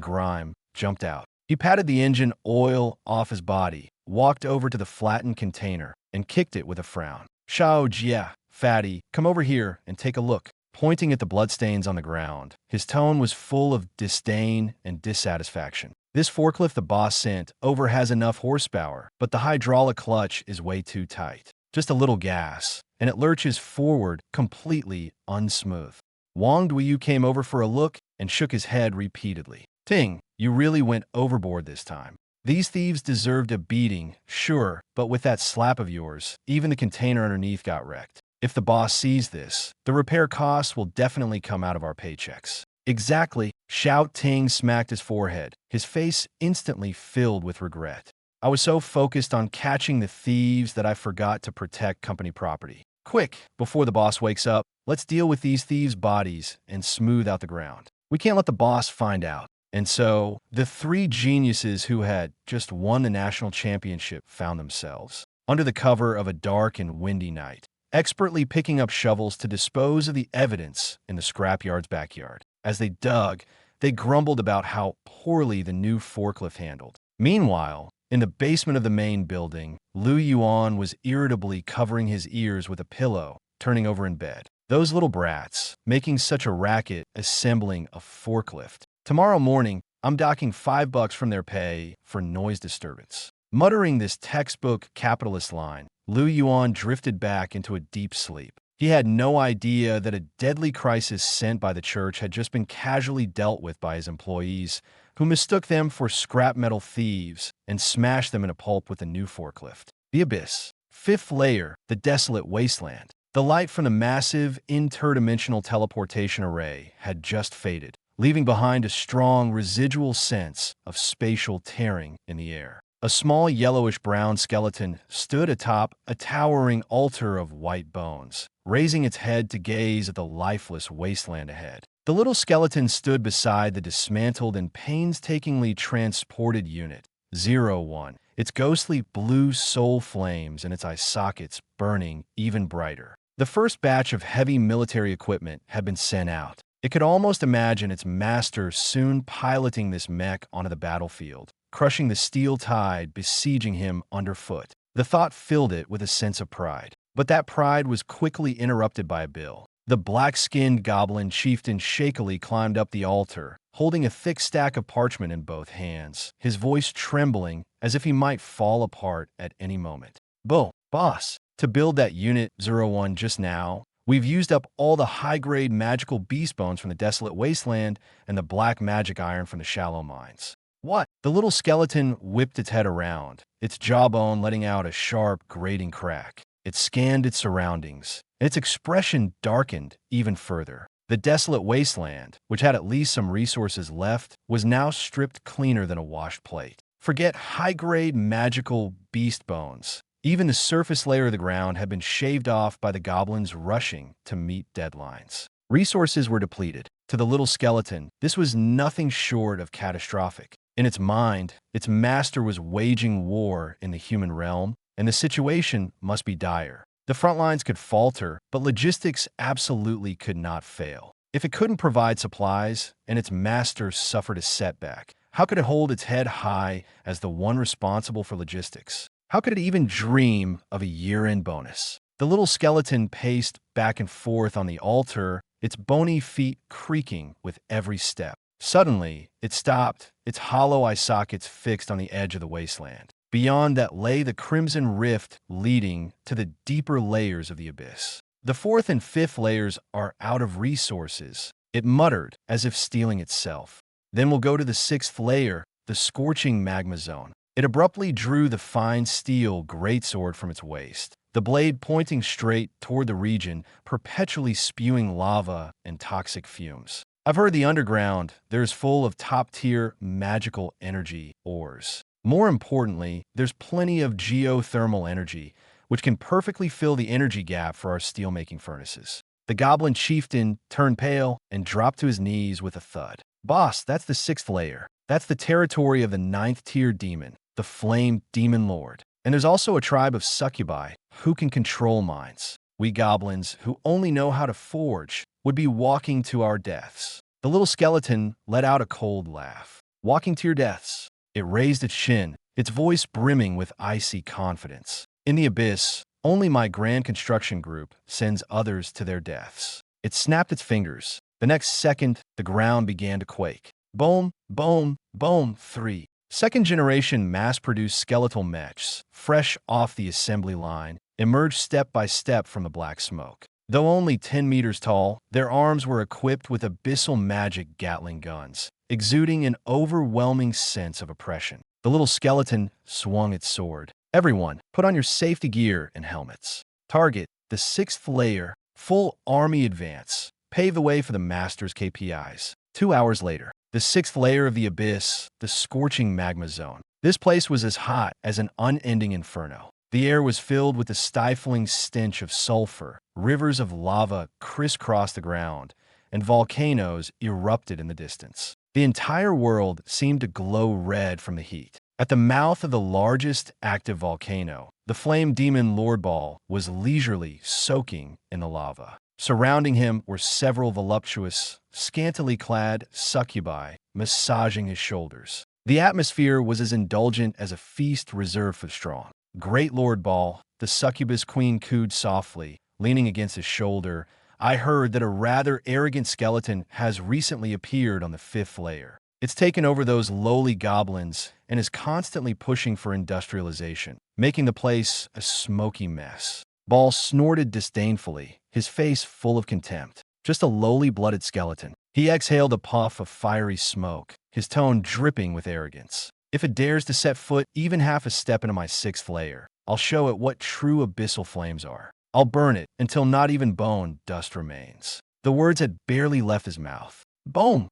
grime, jumped out. He patted the engine oil off his body, walked over to the flattened container, and kicked it with a frown. Xiao Jia, fatty, come over here and take a look. Pointing at the bloodstains on the ground, his tone was full of disdain and dissatisfaction. This forklift the boss sent over has enough horsepower, but the hydraulic clutch is way too tight. Just a little gas, and it lurches forward completely unsmooth. Wang Duyu came over for a look and shook his head repeatedly. Ting, you really went overboard this time. These thieves deserved a beating, sure, but with that slap of yours, even the container underneath got wrecked. If the boss sees this, the repair costs will definitely come out of our paychecks. Exactly, Xiao Ting smacked his forehead, his face instantly filled with regret. I was so focused on catching the thieves that I forgot to protect company property. Quick, before the boss wakes up, let's deal with these thieves' bodies and smooth out the ground. We can't let the boss find out. And so, the three geniuses who had just won the national championship found themselves, under the cover of a dark and windy night, expertly picking up shovels to dispose of the evidence in the scrapyard's backyard. As they dug, they grumbled about how poorly the new forklift handled. Meanwhile, in the basement of the main building, Yuan was irritably covering his ears with a pillow, turning over in bed. Those little brats, making such a racket assembling a forklift. Tomorrow morning, I'm docking $5 from their pay for noise disturbance. Muttering this textbook capitalist line, Yuan drifted back into a deep sleep. He had no idea that a deadly crisis sent by the church had just been casually dealt with by his employees, who mistook them for scrap metal thieves and smashed them into pulp with a new forklift. The abyss. Fifth layer, the desolate wasteland. The light from the massive interdimensional teleportation array had just faded, leaving behind a strong residual sense of spatial tearing in the air. A small yellowish-brown skeleton stood atop a towering altar of white bones, raising its head to gaze at the lifeless wasteland ahead. The little skeleton stood beside the dismantled and painstakingly transported Unit 01, its ghostly blue soul flames and its eye sockets burning even brighter. The first batch of heavy military equipment had been sent out. It could almost imagine its master soon piloting this mech onto the battlefield, crushing the steel tide besieging him underfoot. The thought filled it with a sense of pride. But that pride was quickly interrupted by a bill. The black-skinned goblin chieftain shakily climbed up the altar, holding a thick stack of parchment in both hands, his voice trembling as if he might fall apart at any moment. Boss, to build that Unit 01 just now, we've used up all the high-grade magical beast bones from the desolate wasteland and the black magic iron from the shallow mines. What? The little skeleton whipped its head around, its jawbone letting out a sharp, grating crack. It scanned its surroundings, and its expression darkened even further. The desolate wasteland, which had at least some resources left, was now stripped cleaner than a washed plate. Forget high-grade magical beast bones. Even the surface layer of the ground had been shaved off by the goblins rushing to meet deadlines. Resources were depleted. To the little skeleton, this was nothing short of catastrophic. In its mind, its master was waging war in the human realm, and the situation must be dire. The front lines could falter, but logistics absolutely could not fail. If it couldn't provide supplies, and its master suffered a setback, how could it hold its head high as the one responsible for logistics? How could it even dream of a year-end bonus? The little skeleton paced back and forth on the altar, its bony feet creaking with every step. Suddenly, it stopped, its hollow eye sockets fixed on the edge of the wasteland. Beyond that lay the crimson rift leading to the deeper layers of the abyss. The fourth and fifth layers are out of resources, it muttered, as if stealing itself. Then we'll go to the sixth layer, the scorching magma zone. It abruptly drew the fine steel greatsword from its waist, the blade pointing straight toward the region, perpetually spewing lava and toxic fumes. I've heard the underground there's full of top-tier magical energy ores. More importantly, there's plenty of geothermal energy, which can perfectly fill the energy gap for our steelmaking furnaces. The goblin chieftain turned pale and dropped to his knees with a thud. Boss, that's the sixth layer. That's the territory of the ninth-tier demon, the Flame Demon Lord. And there's also a tribe of succubi who can control mines. We goblins, who only know how to forge, would be walking to our deaths. The little skeleton let out a cold laugh. Walking to your deaths. It raised its chin, its voice brimming with icy confidence. In the abyss, only my grand construction group sends others to their deaths. It snapped its fingers. The next second, the ground began to quake. Boom, boom, boom, 3. Second-generation mass-produced skeletal mechs, fresh off the assembly line, emerged step by step from the black smoke. Though only 10 meters tall, their arms were equipped with abyssal magic Gatling guns, exuding an overwhelming sense of oppression. The little skeleton swung its sword. Everyone, put on your safety gear and helmets. Target, the 6th layer, full army advance. Pave the way for the Master's KPIs. 2 hours later, the 6th layer of the abyss, the scorching magma zone. This place was as hot as an unending inferno. The air was filled with the stifling stench of sulfur. Rivers of lava crisscrossed the ground, and volcanoes erupted in the distance. The entire world seemed to glow red from the heat. At the mouth of the largest active volcano, the flame demon Lord Ball was leisurely soaking in the lava. Surrounding him were several voluptuous, scantily clad succubi massaging his shoulders. The atmosphere was as indulgent as a feast reserved for the strong. Great Lord Ball, the succubus queen cooed softly, leaning against his shoulder. I heard that a rather arrogant skeleton has recently appeared on the 5th layer. It's taken over those lowly goblins and is constantly pushing for industrialization, making the place a smoky mess. Ball snorted disdainfully, his face full of contempt. Just a lowly blooded skeleton. He exhaled a puff of fiery smoke, his tone dripping with arrogance. If it dares to set foot even half a step into my 6th layer, I'll show it what true abyssal flames are. I'll burn it until not even bone dust remains. The words had barely left his mouth. Boom!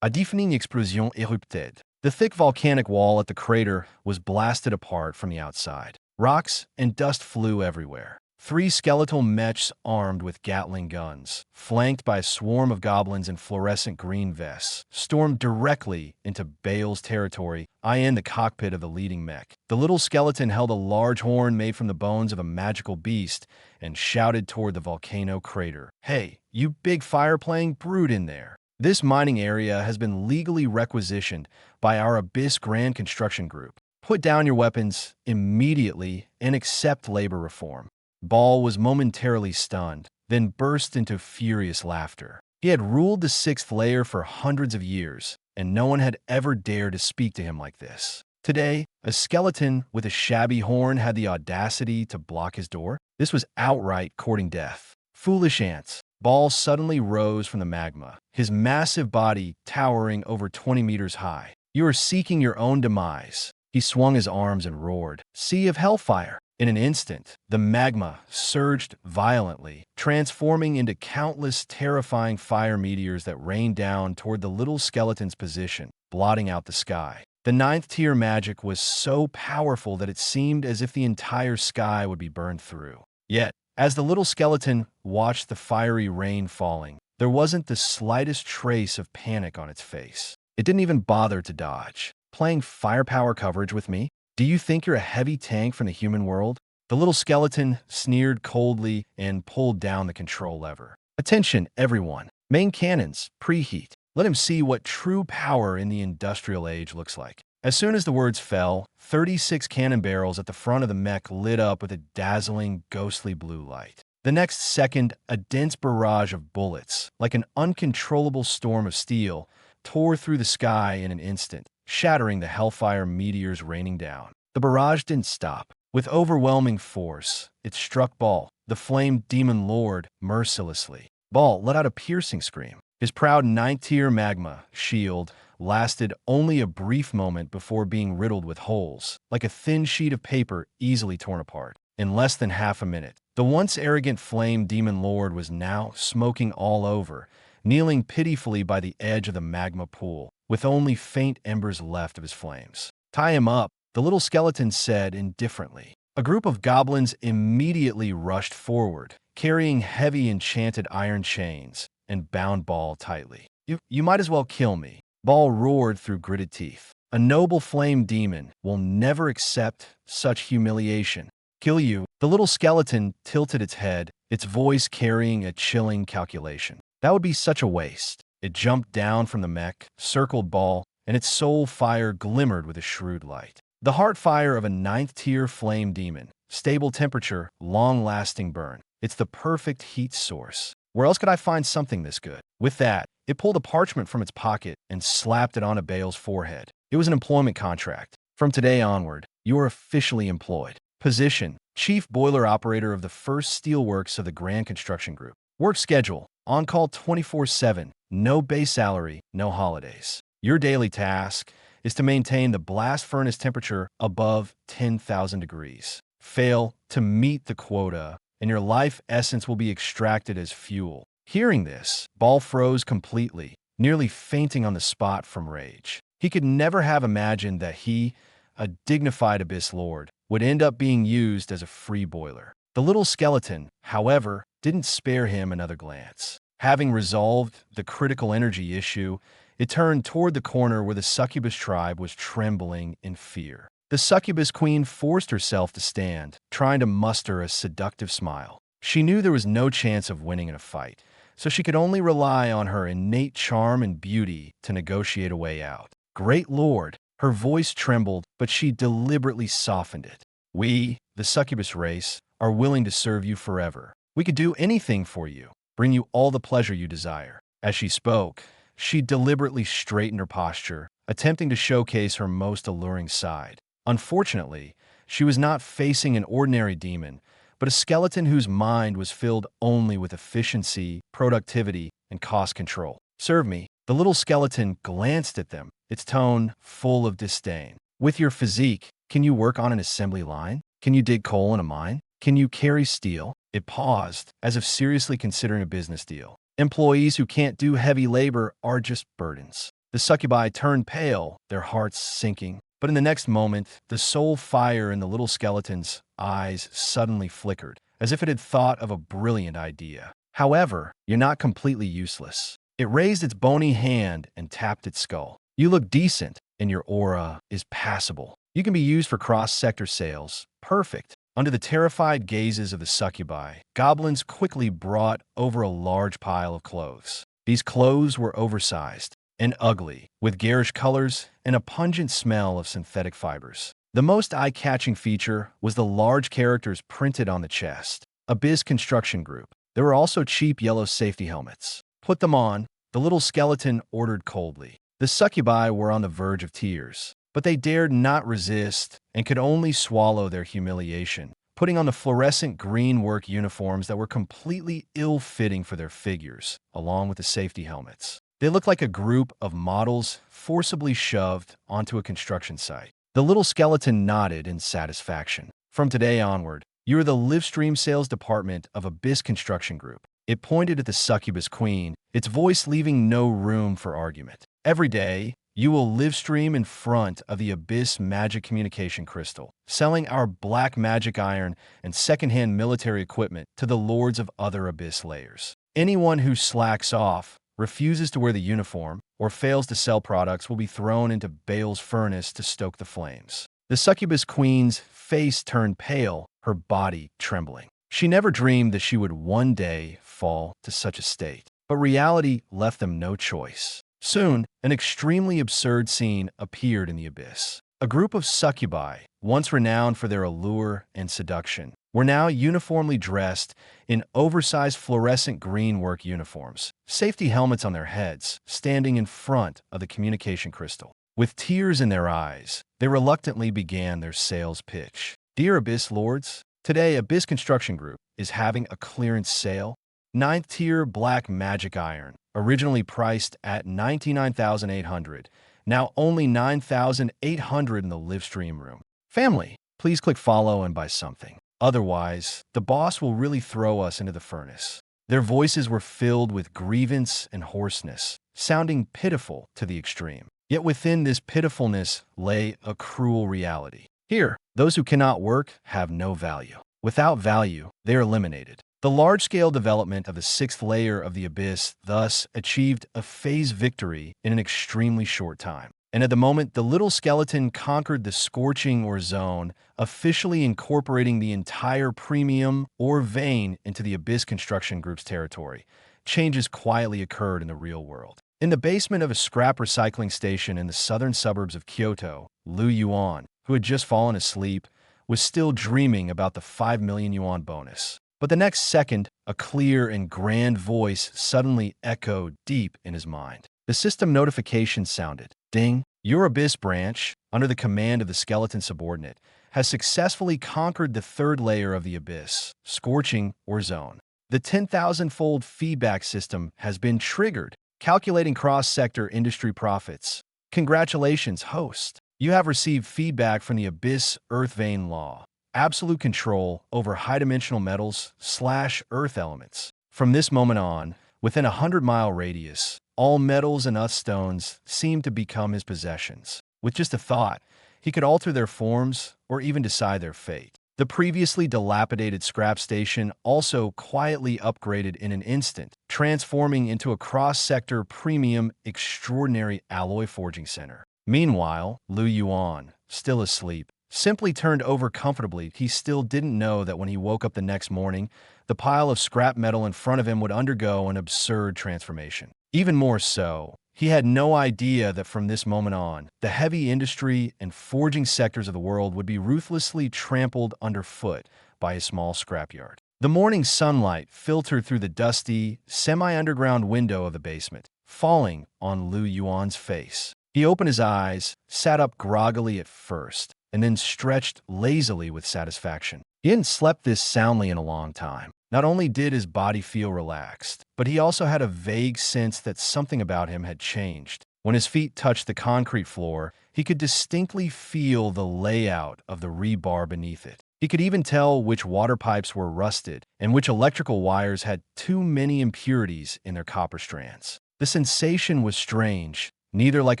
A deafening explosion erupted. The thick volcanic wall at the crater was blasted apart from the outside. Rocks and dust flew everywhere. 3 skeletal mechs armed with Gatling guns, flanked by a swarm of goblins in fluorescent green vests, stormed directly into Bale's territory. I in the cockpit of the leading mech. The little skeleton held a large horn made from the bones of a magical beast and shouted toward the volcano crater. Hey, you big fire-playing brute in there. This mining area has been legally requisitioned by our Abyss Grand Construction Group. Put down your weapons immediately and accept labor reform. Ball was momentarily stunned, then burst into furious laughter. He had ruled the 6th layer for hundreds of years, and no one had ever dared to speak to him like this. Today, a skeleton with a shabby horn had the audacity to block his door. This was outright courting death. Foolish ants. Ball suddenly rose from the magma, his massive body towering over 20 meters high. You are seeking your own demise. He swung his arms and roared. Sea of hellfire. In an instant, the magma surged violently, transforming into countless terrifying fire meteors that rained down toward the little skeleton's position, blotting out the sky. The 9th tier magic was so powerful that it seemed as if the entire sky would be burned through. Yet, as the little skeleton watched the fiery rain falling, there wasn't the slightest trace of panic on its face. It didn't even bother to dodge. Playing firepower coverage with me? Do you think you're a heavy tank from the human world? The little skeleton sneered coldly and pulled down the control lever. Attention, everyone. Main cannons, preheat. Let him see what true power in the industrial age looks like. As soon as the words fell, 36 cannon barrels at the front of the mech lit up with a dazzling, ghostly blue light. The next second, a dense barrage of bullets, like an uncontrollable storm of steel, tore through the sky in an instant, shattering the hellfire meteors raining down. The barrage didn't stop. With overwhelming force, it struck Ball, the flame demon lord, mercilessly. Ball let out a piercing scream. His proud 9th tier magma shield lasted only a brief moment before being riddled with holes, like a thin sheet of paper easily torn apart. In less than half a minute, the once arrogant flame demon lord was now smoking all over, kneeling pitifully by the edge of the magma pool, with only faint embers left of his flames. Tie him up, the little skeleton said indifferently. A group of goblins immediately rushed forward, carrying heavy enchanted iron chains, and bound Ball tightly. You might as well kill me. Ball roared through gritted teeth. A noble flame demon will never accept such humiliation. Kill you. The little skeleton tilted its head, its voice carrying a chilling calculation. That would be such a waste. It jumped down from the mech, circled ball, and its soul fire glimmered with a shrewd light. The heart fire of a 9th-tier flame demon. Stable temperature, long-lasting burn. It's the perfect heat source. Where else could I find something this good? With that, it pulled a parchment from its pocket and slapped it onto Bale's forehead. It was an employment contract. From today onward, you are officially employed. Position: Chief Boiler Operator of the 1st Steelworks of the Grand Construction Group. Work schedule: on-call 24/7, no base salary, no holidays. Your daily task is to maintain the blast furnace temperature above 10,000 degrees. Fail to meet the quota, and your life essence will be extracted as fuel. Hearing this, Ball froze completely, nearly fainting on the spot from rage. He could never have imagined that he, a dignified Abyss Lord, would end up being used as a free boiler. The little skeleton, however, didn't spare him another glance. Having resolved the critical energy issue, it turned toward the corner where the succubus tribe was trembling in fear. The succubus queen forced herself to stand, trying to muster a seductive smile. She knew there was no chance of winning in a fight, so she could only rely on her innate charm and beauty to negotiate a way out. Great Lord, her voice trembled, but she deliberately softened it. We, the succubus race, are willing to serve you forever. We could do anything for you, bring you all the pleasure you desire. As she spoke, she deliberately straightened her posture, attempting to showcase her most alluring side. Unfortunately, she was not facing an ordinary demon, but a skeleton whose mind was filled only with efficiency, productivity, and cost control. Serve me. The little skeleton glanced at them, its tone full of disdain. With your physique, can you work on an assembly line? Can you dig coal in a mine? Can you carry steel? It paused, as if seriously considering a business deal. Employees who can't do heavy labor are just burdens. The succubi turned pale, their hearts sinking. But in the next moment, the soul fire in the little skeleton's eyes suddenly flickered, as if it had thought of a brilliant idea. However, you're not completely useless. It raised its bony hand and tapped its skull. You look decent, and your aura is passable. You can be used for cross-sector sales. Perfect. Under the terrified gazes of the succubi, goblins quickly brought over a large pile of clothes. These clothes were oversized and ugly, with garish colors and a pungent smell of synthetic fibers. The most eye-catching feature was the large characters printed on the chest. Abyss Construction Group. There were also cheap yellow safety helmets. Put them on, the little skeleton ordered coldly. The succubi were on the verge of tears, but they dared not resist and could only swallow their humiliation, putting on the fluorescent green work uniforms that were completely ill-fitting for their figures, along with the safety helmets. They looked like a group of models forcibly shoved onto a construction site. The little skeleton nodded in satisfaction. From today onward, you are the live-stream sales department of Abyss Construction Group. It pointed at the succubus queen, its voice leaving no room for argument. Every day, you will live stream in front of the Abyss Magic Communication Crystal, selling our black magic iron and secondhand military equipment to the lords of other Abyss layers. Anyone who slacks off, refuses to wear the uniform, or fails to sell products will be thrown into Bale's furnace to stoke the flames. The succubus queen's face turned pale, her body trembling. She never dreamed that she would one day fall to such a state, but reality left them no choice. Soon, an extremely absurd scene appeared in the abyss. A group of succubi, once renowned for their allure and seduction, were now uniformly dressed in oversized fluorescent green work uniforms, safety helmets on their heads, standing in front of the communication crystal. With tears in their eyes, they reluctantly began their sales pitch. Dear Abyss Lords, today Abyss Construction Group is having a clearance sale. 9th tier black magic iron, originally priced at $99,800, now only $9,800 in the live stream room. Family, please click follow and buy something. Otherwise, the boss will really throw us into the furnace. Their voices were filled with grievance and hoarseness, sounding pitiful to the extreme. Yet within this pitifulness lay a cruel reality. Here, those who cannot work have no value. Without value, they are eliminated. The large-scale development of the 6th layer of the Abyss thus achieved a phase victory in an extremely short time. And at the moment the little skeleton conquered the scorching ore zone, officially incorporating the entire premium ore vein into the Abyss Construction Group's territory, changes quietly occurred in the real world. In the basement of a scrap recycling station in the southern suburbs of Kyoto, Yuan, who had just fallen asleep, was still dreaming about the 5 million yuan bonus. But the next second, a clear and grand voice suddenly echoed deep in his mind. The system notification sounded. Ding! Your Abyss branch, under the command of the skeleton subordinate, has successfully conquered the third layer of the Abyss, scorching or zone. The 10,000-fold feedback system has been triggered, calculating cross-sector industry profits. Congratulations, host. You have received feedback from the Abyss Earth Vein Law. Absolute control over high-dimensional metals/earth elements. From this moment on, within a 100-mile radius, all metals and earth stones seem to become his possessions. With just a thought, he could alter their forms or even decide their fate. The previously dilapidated scrap station also quietly upgraded in an instant, transforming into a cross-sector premium extraordinary alloy forging center. Meanwhile, Yuan, still asleep, simply turned over comfortably. He still didn't know that when he woke up the next morning, the pile of scrap metal in front of him would undergo an absurd transformation. Even more so, he had no idea that from this moment on, the heavy industry and forging sectors of the world would be ruthlessly trampled underfoot by a small scrapyard. The morning sunlight filtered through the dusty, semi-underground window of the basement, falling on Yuan's face. He opened his eyes, sat up groggily at first, and then stretched lazily with satisfaction. He hadn't slept this soundly in a long time. Not only did his body feel relaxed, but he also had a vague sense that something about him had changed. When his feet touched the concrete floor, he could distinctly feel the layout of the rebar beneath it. He could even tell which water pipes were rusted and which electrical wires had too many impurities in their copper strands. The sensation was strange, neither like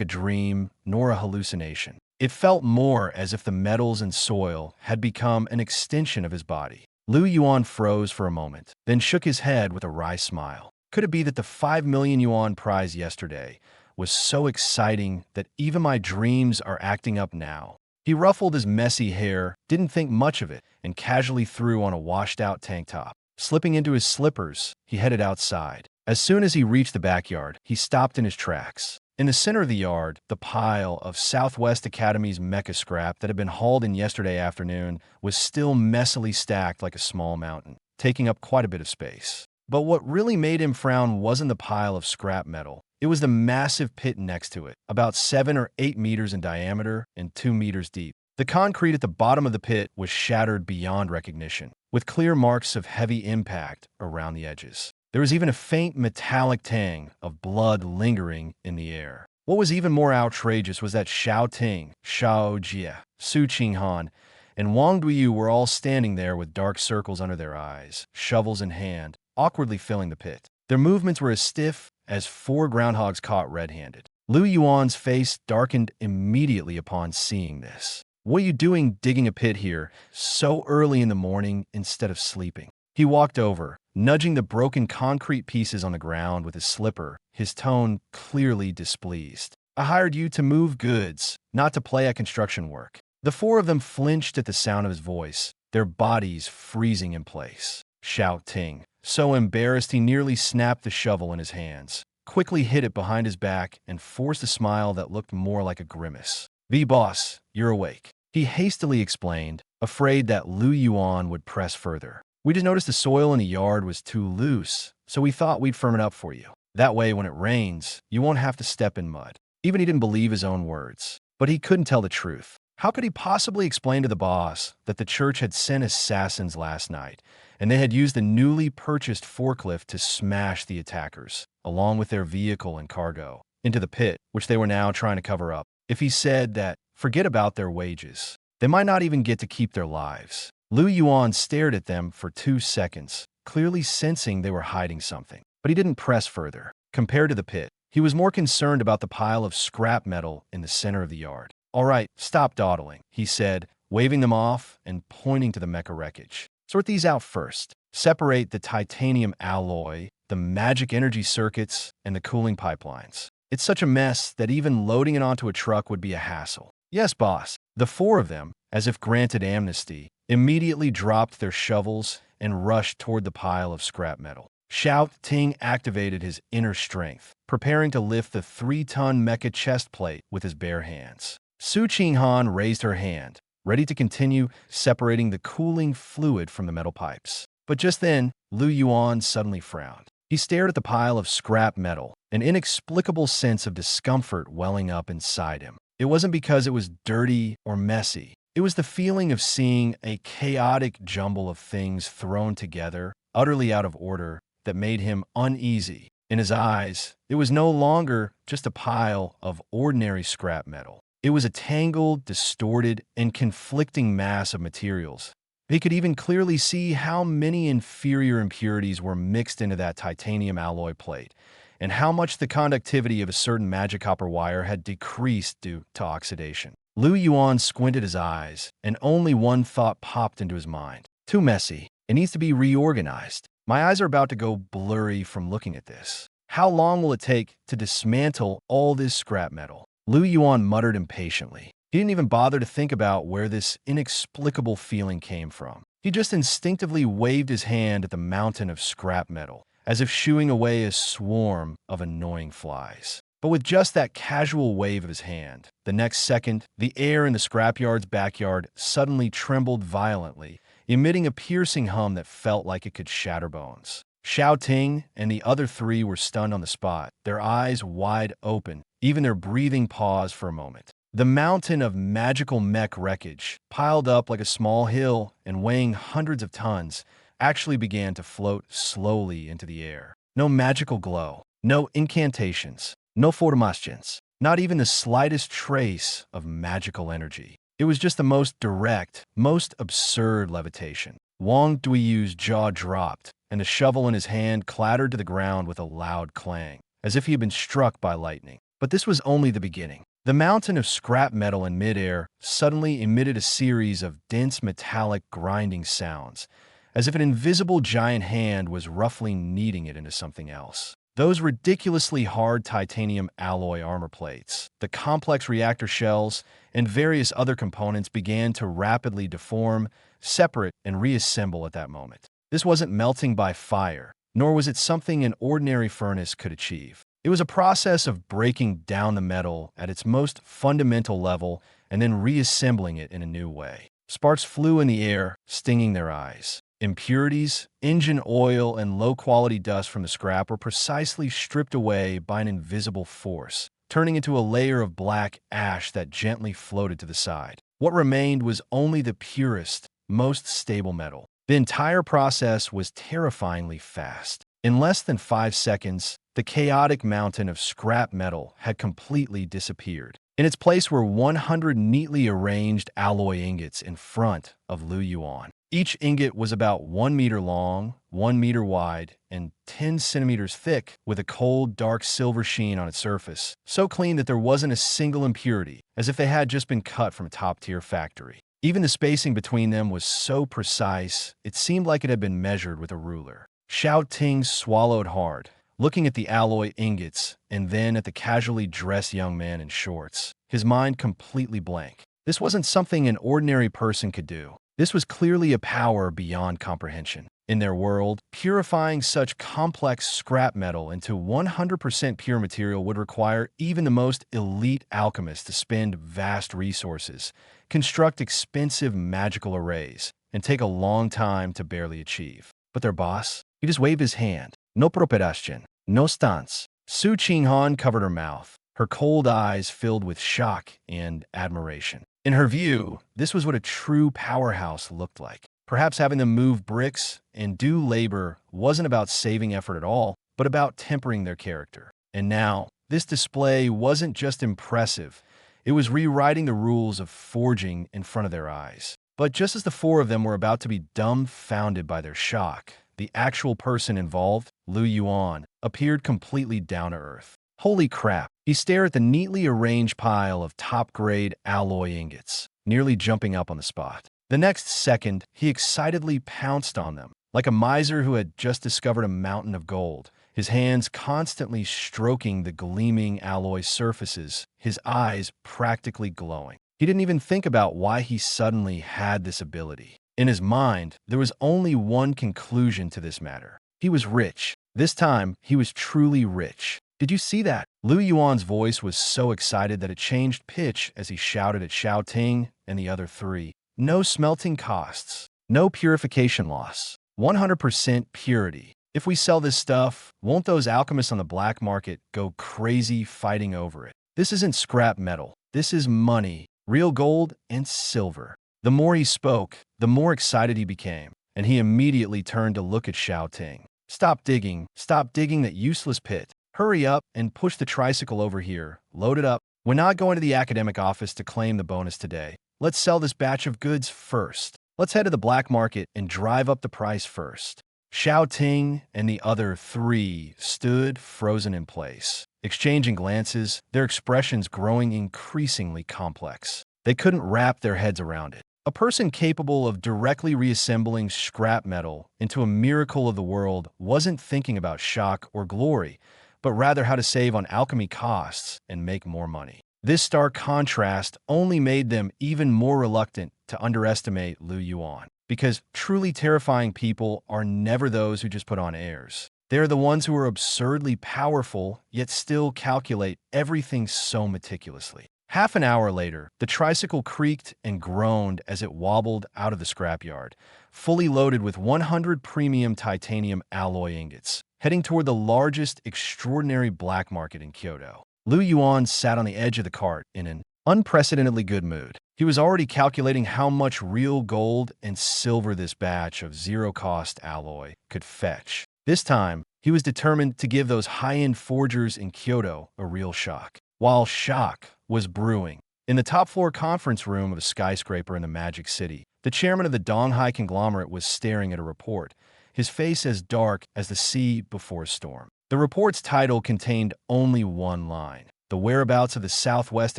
a dream nor a hallucination. It felt more as if the metals and soil had become an extension of his body. Yuan froze for a moment, then shook his head with a wry smile. Could it be that the 5 million yuan prize yesterday was so exciting that even my dreams are acting up now? He ruffled his messy hair, didn't think much of it, and casually threw on a washed-out tank top. Slipping into his slippers, he headed outside. As soon as he reached the backyard, he stopped in his tracks. In the center of the yard, the pile of Southwest Academy's mecha scrap that had been hauled in yesterday afternoon was still messily stacked like a small mountain, taking up quite a bit of space. But what really made him frown wasn't the pile of scrap metal. It was the massive pit next to it, about 7 or 8 meters in diameter and 2 meters deep. The concrete at the bottom of the pit was shattered beyond recognition, with clear marks of heavy impact around the edges. There was even a faint metallic tang of blood lingering in the air. What was even more outrageous was that Xiao Ting, Xiao Jie, Su Qinghan, and Wang Duyu were all standing there with dark circles under their eyes, shovels in hand, awkwardly filling the pit. Their movements were as stiff as 4 groundhogs caught red-handed. Yuan's face darkened immediately upon seeing this. What are you doing digging a pit here so early in the morning instead of sleeping? He walked over, nudging the broken concrete pieces on the ground with his slipper, his tone clearly displeased. I hired you to move goods, not to play at construction work. The 4 of them flinched at the sound of his voice, their bodies freezing in place. Xiao Ting, so embarrassed he nearly snapped the shovel in his hands, quickly hid it behind his back and forced a smile that looked more like a grimace. "The boss, you're awake," he hastily explained, afraid that Yuan would press further. "We just noticed the soil in the yard was too loose, so we thought we'd firm it up for you. That way, when it rains, you won't have to step in mud." Even he didn't believe his own words, but he couldn't tell the truth. How could he possibly explain to the boss that the church had sent assassins last night, and they had used the newly purchased forklift to smash the attackers, along with their vehicle and cargo, into the pit, which they were now trying to cover up? If he said that, forget about their wages. They might not even get to keep their lives. Yuan stared at them for 2 seconds, clearly sensing they were hiding something. But he didn't press further. Compared to the pit, he was more concerned about the pile of scrap metal in the center of the yard. "All right, stop dawdling," he said, waving them off and pointing to the mecha wreckage. "Sort these out first. Separate the titanium alloy, the magic energy circuits, and the cooling pipelines. It's such a mess that even loading it onto a truck would be a hassle." "Yes, boss." The 4 of them, as if granted amnesty, immediately dropped their shovels and rushed toward the pile of scrap metal. Xiao Ting activated his inner strength, preparing to lift the 3-ton mecha chest plate with his bare hands. Su Qinghan raised her hand, ready to continue separating the cooling fluid from the metal pipes. But just then, Lu Yuan suddenly frowned. He stared at the pile of scrap metal, an inexplicable sense of discomfort welling up inside him. It wasn't because it was dirty or messy. It was the feeling of seeing a chaotic jumble of things thrown together, utterly out of order, that made him uneasy. In his eyes, it was no longer just a pile of ordinary scrap metal. It was a tangled, distorted, and conflicting mass of materials. He could even clearly see how many inferior impurities were mixed into that titanium alloy plate, and how much the conductivity of a certain magic copper wire had decreased due to oxidation. Lu Yuan squinted his eyes, and only one thought popped into his mind. Too messy. It needs to be reorganized. My eyes are about to go blurry from looking at this. How long will it take to dismantle all this scrap metal? Lu Yuan muttered impatiently. He didn't even bother to think about where this inexplicable feeling came from. He just instinctively waved his hand at the mountain of scrap metal, as if shooing away a swarm of annoying flies. But with just that casual wave of his hand, the next second, the air in the scrapyard's backyard suddenly trembled violently, emitting a piercing hum that felt like it could shatter bones. Xiao Ting and the other three were stunned on the spot, their eyes wide open, even their breathing paused for a moment. The mountain of magical mech wreckage, piled up like a small hill and weighing hundreds of tons, actually began to float slowly into the air. No magical glow, no incantations, no formations, not even the slightest trace of magical energy. It was just the most direct, most absurd levitation. Wang Duiyu's jaw dropped, and the shovel in his hand clattered to the ground with a loud clang, as if he had been struck by lightning. But this was only the beginning. The mountain of scrap metal in midair suddenly emitted a series of dense metallic grinding sounds, as if an invisible giant hand was roughly kneading it into something else. Those ridiculously hard titanium alloy armor plates, the complex reactor shells, and various other components began to rapidly deform, separate, and reassemble at that moment. This wasn't melting by fire, nor was it something an ordinary furnace could achieve. It was a process of breaking down the metal at its most fundamental level and then reassembling it in a new way. Sparks flew in the air, stinging their eyes. Impurities, engine oil, and low-quality dust from the scrap were precisely stripped away by an invisible force, turning into a layer of black ash that gently floated to the side. What remained was only the purest, most stable metal. The entire process was terrifyingly fast. In less than 5 seconds, the chaotic mountain of scrap metal had completely disappeared. In its place were 100 neatly arranged alloy ingots in front of Lu Yuan. Each ingot was about 1 meter long, 1 meter wide, and 10 centimeters thick, with a cold, dark silver sheen on its surface, so clean that there wasn't a single impurity, as if they had just been cut from a top-tier factory. Even the spacing between them was so precise, it seemed like it had been measured with a ruler. Xiao Ting swallowed hard, looking at the alloy ingots and then at the casually dressed young man in shorts, his mind completely blank. This wasn't something an ordinary person could do. This was clearly a power beyond comprehension. In their world, purifying such complex scrap metal into 100% pure material would require even the most elite alchemists to spend vast resources, construct expensive magical arrays, and take a long time to barely achieve. But their boss? He just waved his hand. No preparación, no stance. Su Qinghan covered her mouth, her cold eyes filled with shock and admiration. In her view, this was what a true powerhouse looked like. Perhaps having them move bricks and do labor wasn't about saving effort at all, but about tempering their character. And now, this display wasn't just impressive, it was rewriting the rules of forging in front of their eyes. But just as the four of them were about to be dumbfounded by their shock, the actual person involved, Lu Yuan, appeared completely down to earth. Holy crap! He stared at the neatly arranged pile of top-grade alloy ingots, nearly jumping up on the spot. The next second, he excitedly pounced on them, like a miser who had just discovered a mountain of gold, his hands constantly stroking the gleaming alloy surfaces, his eyes practically glowing. He didn't even think about why he suddenly had this ability. In his mind, there was only one conclusion to this matter. He was rich. This time, he was truly rich. Did you see that? Lu Yuan's voice was so excited that it changed pitch as he shouted at Xiao Ting and the other three. No smelting costs. No purification loss. 100% purity. If we sell this stuff, won't those alchemists on the black market go crazy fighting over it? This isn't scrap metal. This is money, real gold and silver. The more he spoke, the more excited he became, and he immediately turned to look at Xiao Ting. Stop digging that useless pit. Hurry up and push the tricycle over here. Load it up. We're not going to the academic office to claim the bonus today. Let's sell this batch of goods first. Let's head to the black market and drive up the price first. Xiao Ting and the other three stood frozen in place, exchanging glances, their expressions growing increasingly complex. They couldn't wrap their heads around it. A person capable of directly reassembling scrap metal into a miracle of the world wasn't thinking about shock or glory, but rather how to save on alchemy costs and make more money. This stark contrast only made them even more reluctant to underestimate Lu Yuan, because truly terrifying people are never those who just put on airs. They are the ones who are absurdly powerful, yet still calculate everything so meticulously. Half an hour later, the tricycle creaked and groaned as it wobbled out of the scrapyard, fully loaded with 100 premium titanium alloy ingots, heading toward the largest extraordinary black market in Kyoto. Lu Yuan sat on the edge of the cart in an unprecedentedly good mood. He was already calculating how much real gold and silver this batch of zero-cost alloy could fetch. This time, he was determined to give those high-end forgers in Kyoto a real shock. While shock was brewing, in the top-floor conference room of a skyscraper in the Magic City, the chairman of the Donghai conglomerate was staring at a report, his face as dark as the sea before a storm. The report's title contained only one line: the whereabouts of the Southwest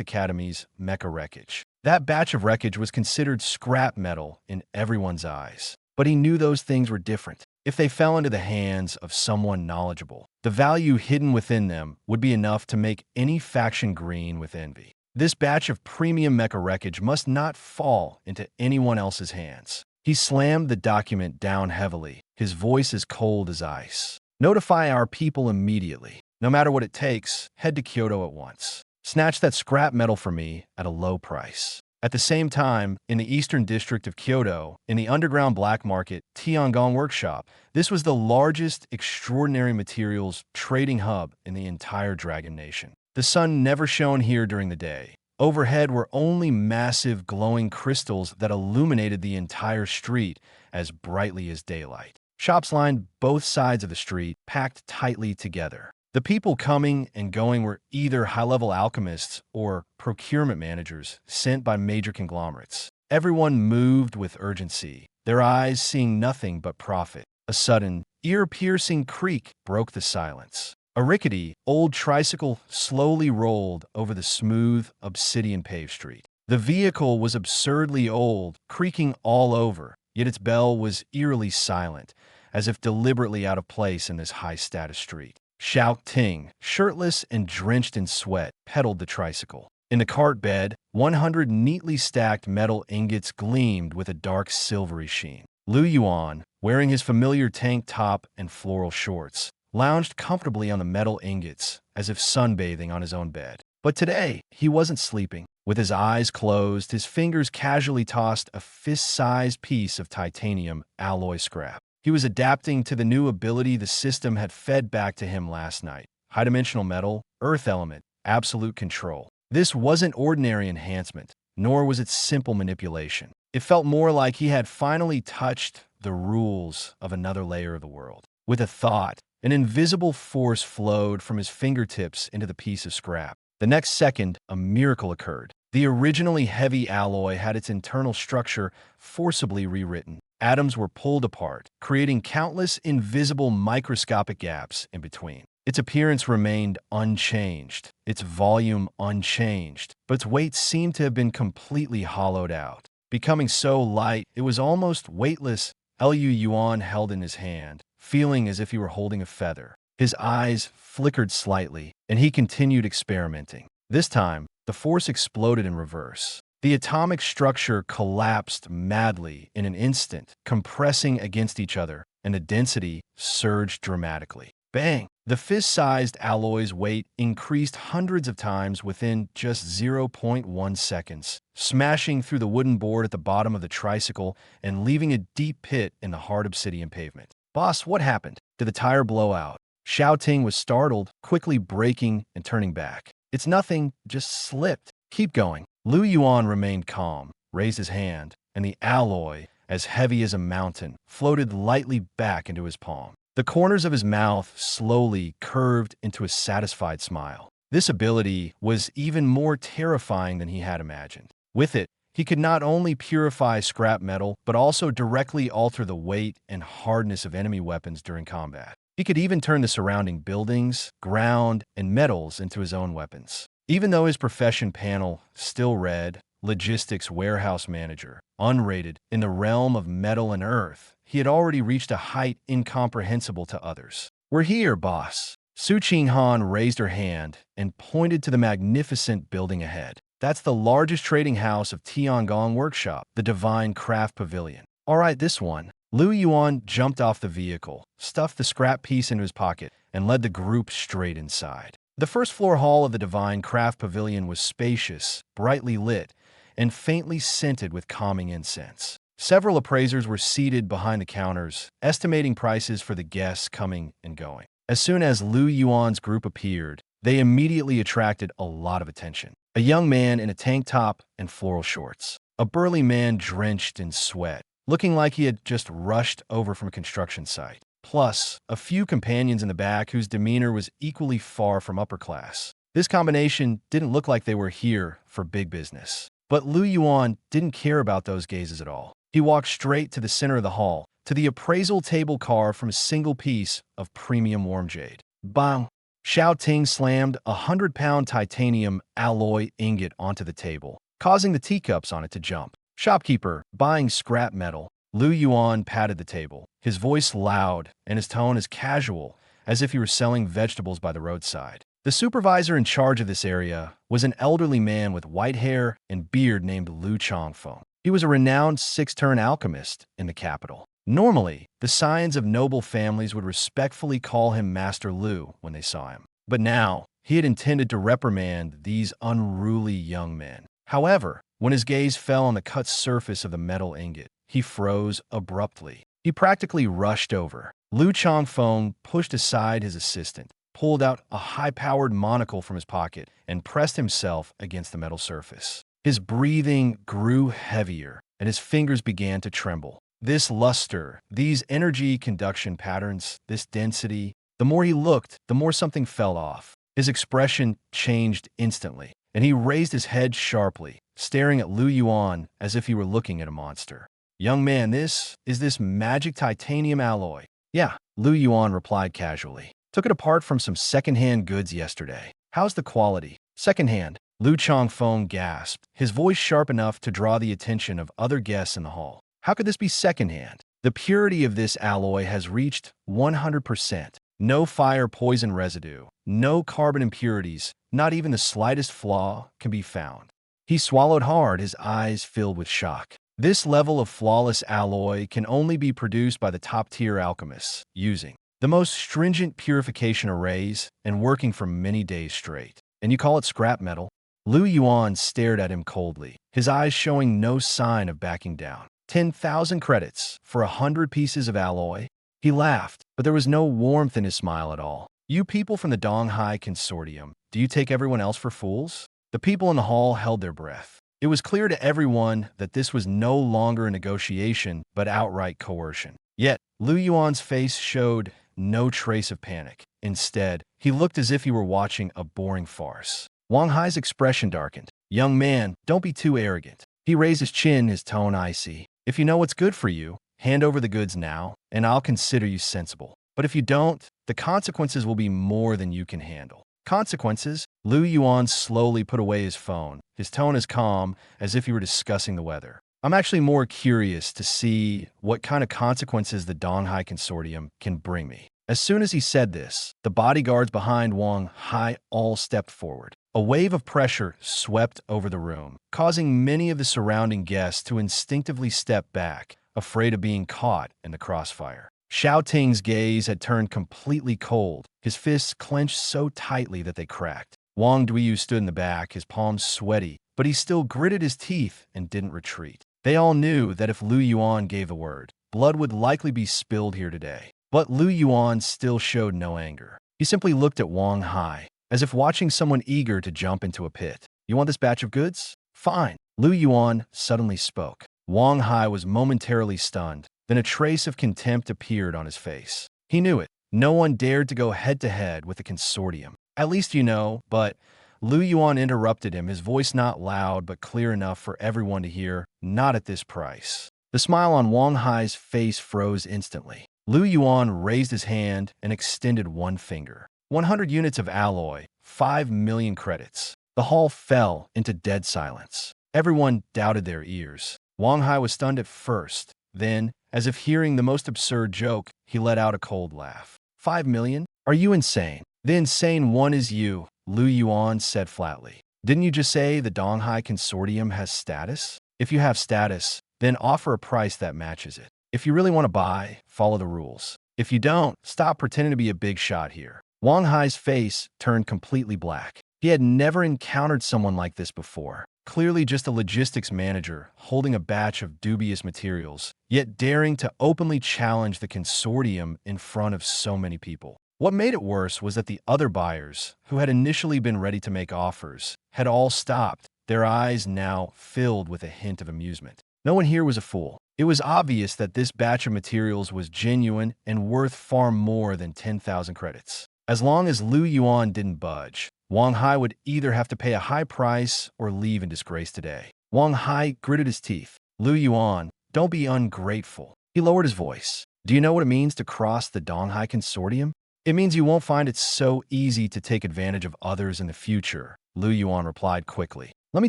Academy's mecha wreckage. That batch of wreckage was considered scrap metal in everyone's eyes. But he knew those things were different. If they fell into the hands of someone knowledgeable, the value hidden within them would be enough to make any faction green with envy. This batch of premium mecha wreckage must not fall into anyone else's hands. He slammed the document down heavily, his voice as cold as ice. Notify our people immediately. No matter what it takes, head to Kyoto at once. Snatch that scrap metal for me at a low price. At the same time, in the eastern district of Kyoto, in the underground black market Tiangong Workshop, this was the largest extraordinary materials trading hub in the entire Dragon Nation. The sun never shone here during the day. Overhead were only massive glowing crystals that illuminated the entire street as brightly as daylight. Shops lined both sides of the street, packed tightly together. The people coming and going were either high-level alchemists or procurement managers sent by major conglomerates. Everyone moved with urgency, their eyes seeing nothing but profit. A sudden, ear-piercing creak broke the silence. A rickety, old tricycle slowly rolled over the smooth, obsidian-paved street. The vehicle was absurdly old, creaking all over, yet its bell was eerily silent, as if deliberately out of place in this high-status street. Xiao Ting, shirtless and drenched in sweat, pedaled the tricycle. In the cart bed, 100 neatly stacked metal ingots gleamed with a dark silvery sheen. Lu Yuan, wearing his familiar tank top and floral shorts, lounged comfortably on the metal ingots, as if sunbathing on his own bed. But today, he wasn't sleeping. With his eyes closed, his fingers casually tossed a fist-sized piece of titanium alloy scrap. He was adapting to the new ability the system had fed back to him last night. High-dimensional metal, earth element, absolute control. This wasn't ordinary enhancement, nor was it simple manipulation. It felt more like he had finally touched the rules of another layer of the world. With a thought, an invisible force flowed from his fingertips into the piece of scrap. The next second, a miracle occurred. The originally heavy alloy had its internal structure forcibly rewritten. Atoms were pulled apart, creating countless invisible microscopic gaps in between. Its appearance remained unchanged, its volume unchanged, but its weight seemed to have been completely hollowed out. Becoming so light, it was almost weightless. Lu Yuan held in his hand, feeling as if he were holding a feather. His eyes flickered slightly, and he continued experimenting. This time, the force exploded in reverse. The atomic structure collapsed madly in an instant, compressing against each other, and the density surged dramatically. Bang! The fist-sized alloy's weight increased hundreds of times within just 0.1 seconds, smashing through the wooden board at the bottom of the tricycle and leaving a deep pit in the hard obsidian pavement. Boss, what happened? Did the tire blow out? Xiao Ting was startled, quickly braking and turning back. It's nothing, just slipped. Keep going. Lu Yuan remained calm, raised his hand, and the alloy, as heavy as a mountain, floated lightly back into his palm. The corners of his mouth slowly curved into a satisfied smile. This ability was even more terrifying than he had imagined. With it, he could not only purify scrap metal, but also directly alter the weight and hardness of enemy weapons during combat. He could even turn the surrounding buildings, ground, and metals into his own weapons. Even though his profession panel still read Logistics Warehouse Manager, unrated in the realm of metal and earth, he had already reached a height incomprehensible to others. We're here, boss. Su Qinghan raised her hand and pointed to the magnificent building ahead. That's the largest trading house of Tiangong Workshop, the Divine Craft Pavilion. All right, this one. Lu Yuan jumped off the vehicle, stuffed the scrap piece into his pocket, and led the group straight inside. The first-floor hall of the Divine Craft Pavilion was spacious, brightly lit, and faintly scented with calming incense. Several appraisers were seated behind the counters, estimating prices for the guests coming and going. As soon as Lu Yuan's group appeared, they immediately attracted a lot of attention. A young man in a tank top and floral shorts. A burly man drenched in sweat, looking like he had just rushed over from a construction site. Plus, a few companions in the back whose demeanor was equally far from upper class. This combination didn't look like they were here for big business. But Lu Yuan didn't care about those gazes at all. He walked straight to the center of the hall, to the appraisal table carved from a single piece of premium warm jade. Bang! Xiao Ting slammed a 100-pound titanium alloy ingot onto the table, causing the teacups on it to jump. Shopkeeper, buying scrap metal. Lu Yuan patted the table, his voice loud and his tone as casual as if he were selling vegetables by the roadside. The supervisor in charge of this area was an elderly man with white hair and beard named Lu Changfeng. He was a renowned six-turn alchemist in the capital. Normally, the scions of noble families would respectfully call him Master Lu when they saw him. But now, he had intended to reprimand these unruly young men. However, when his gaze fell on the cut surface of the metal ingot, he froze abruptly. He practically rushed over. Lu Changfeng pushed aside his assistant, pulled out a high-powered monocle from his pocket, and pressed himself against the metal surface. His breathing grew heavier, and his fingers began to tremble. This luster, these energy conduction patterns, this density, the more he looked, the more something fell off. His expression changed instantly, and he raised his head sharply, staring at Lu Yuan as if he were looking at a monster. Young man, this magic titanium alloy. Yeah, Lu Yuan replied casually. Took it apart from some second-hand goods yesterday. How's the quality? Second-hand. Lu Changfeng gasped, his voice sharp enough to draw the attention of other guests in the hall. How could this be second-hand? The purity of this alloy has reached 100%. No fire poison residue, no carbon impurities, not even the slightest flaw can be found. He swallowed hard, his eyes filled with shock. This level of flawless alloy can only be produced by the top-tier alchemists, using the most stringent purification arrays and working for many days straight. And you call it scrap metal? Lu Yuan stared at him coldly, his eyes showing no sign of backing down. 10,000 credits for 100 pieces of alloy? He laughed, but there was no warmth in his smile at all. You people from the Donghai Consortium, do you take everyone else for fools? The people in the hall held their breath. It was clear to everyone that this was no longer a negotiation, but outright coercion. Yet, Lu Yuan's face showed no trace of panic. Instead, he looked as if he were watching a boring farce. Wang Hai's expression darkened. Young man, don't be too arrogant. He raised his chin, his tone icy. If you know what's good for you, hand over the goods now, and I'll consider you sensible. But if you don't, the consequences will be more than you can handle. Consequences? Lu Yuan slowly put away his phone, his tone as calm as if he were discussing the weather. I'm actually more curious to see what kind of consequences the Donghai Consortium can bring me. As soon as he said this, the bodyguards behind Wang Hai all stepped forward. A wave of pressure swept over the room, causing many of the surrounding guests to instinctively step back, afraid of being caught in the crossfire. Xiao Ting's gaze had turned completely cold, his fists clenched so tightly that they cracked. Wang Duiyu stood in the back, his palms sweaty, but he still gritted his teeth and didn't retreat. They all knew that if Lu Yuan gave the word, blood would likely be spilled here today. But Lu Yuan still showed no anger. He simply looked at Wang Hai, as if watching someone eager to jump into a pit. You want this batch of goods? Fine. Lu Yuan suddenly spoke. Wang Hai was momentarily stunned. Then a trace of contempt appeared on his face. He knew it. No one dared to go head-to-head with the consortium. At least you know, but Lu Yuan interrupted him, his voice not loud but clear enough for everyone to hear, not at this price. The smile on Wang Hai's face froze instantly. Lu Yuan raised his hand and extended one finger. 100 units of alloy, 5 million credits. The hall fell into dead silence. Everyone doubted their ears. Wang Hai was stunned at first. Then, as if hearing the most absurd joke, he let out a cold laugh. 5 million? Are you insane? The insane one is you, Lu Yuan said flatly. Didn't you just say the Donghai Consortium has status? If you have status, then offer a price that matches it. If you really want to buy, follow the rules. If you don't, stop pretending to be a big shot here. Wang Hai's face turned completely black. He had never encountered someone like this before. Clearly just a logistics manager holding a batch of dubious materials, yet daring to openly challenge the consortium in front of so many people. What made it worse was that the other buyers, who had initially been ready to make offers, had all stopped, their eyes now filled with a hint of amusement. No one here was a fool. It was obvious that this batch of materials was genuine and worth far more than 10,000 credits. As long as Lu Yuan didn't budge, Wang Hai would either have to pay a high price or leave in disgrace today. Wang Hai gritted his teeth. Lu Yuan, don't be ungrateful. He lowered his voice. Do you know what it means to cross the Donghai Consortium? It means you won't find it so easy to take advantage of others in the future, Lu Yuan replied quickly. Let me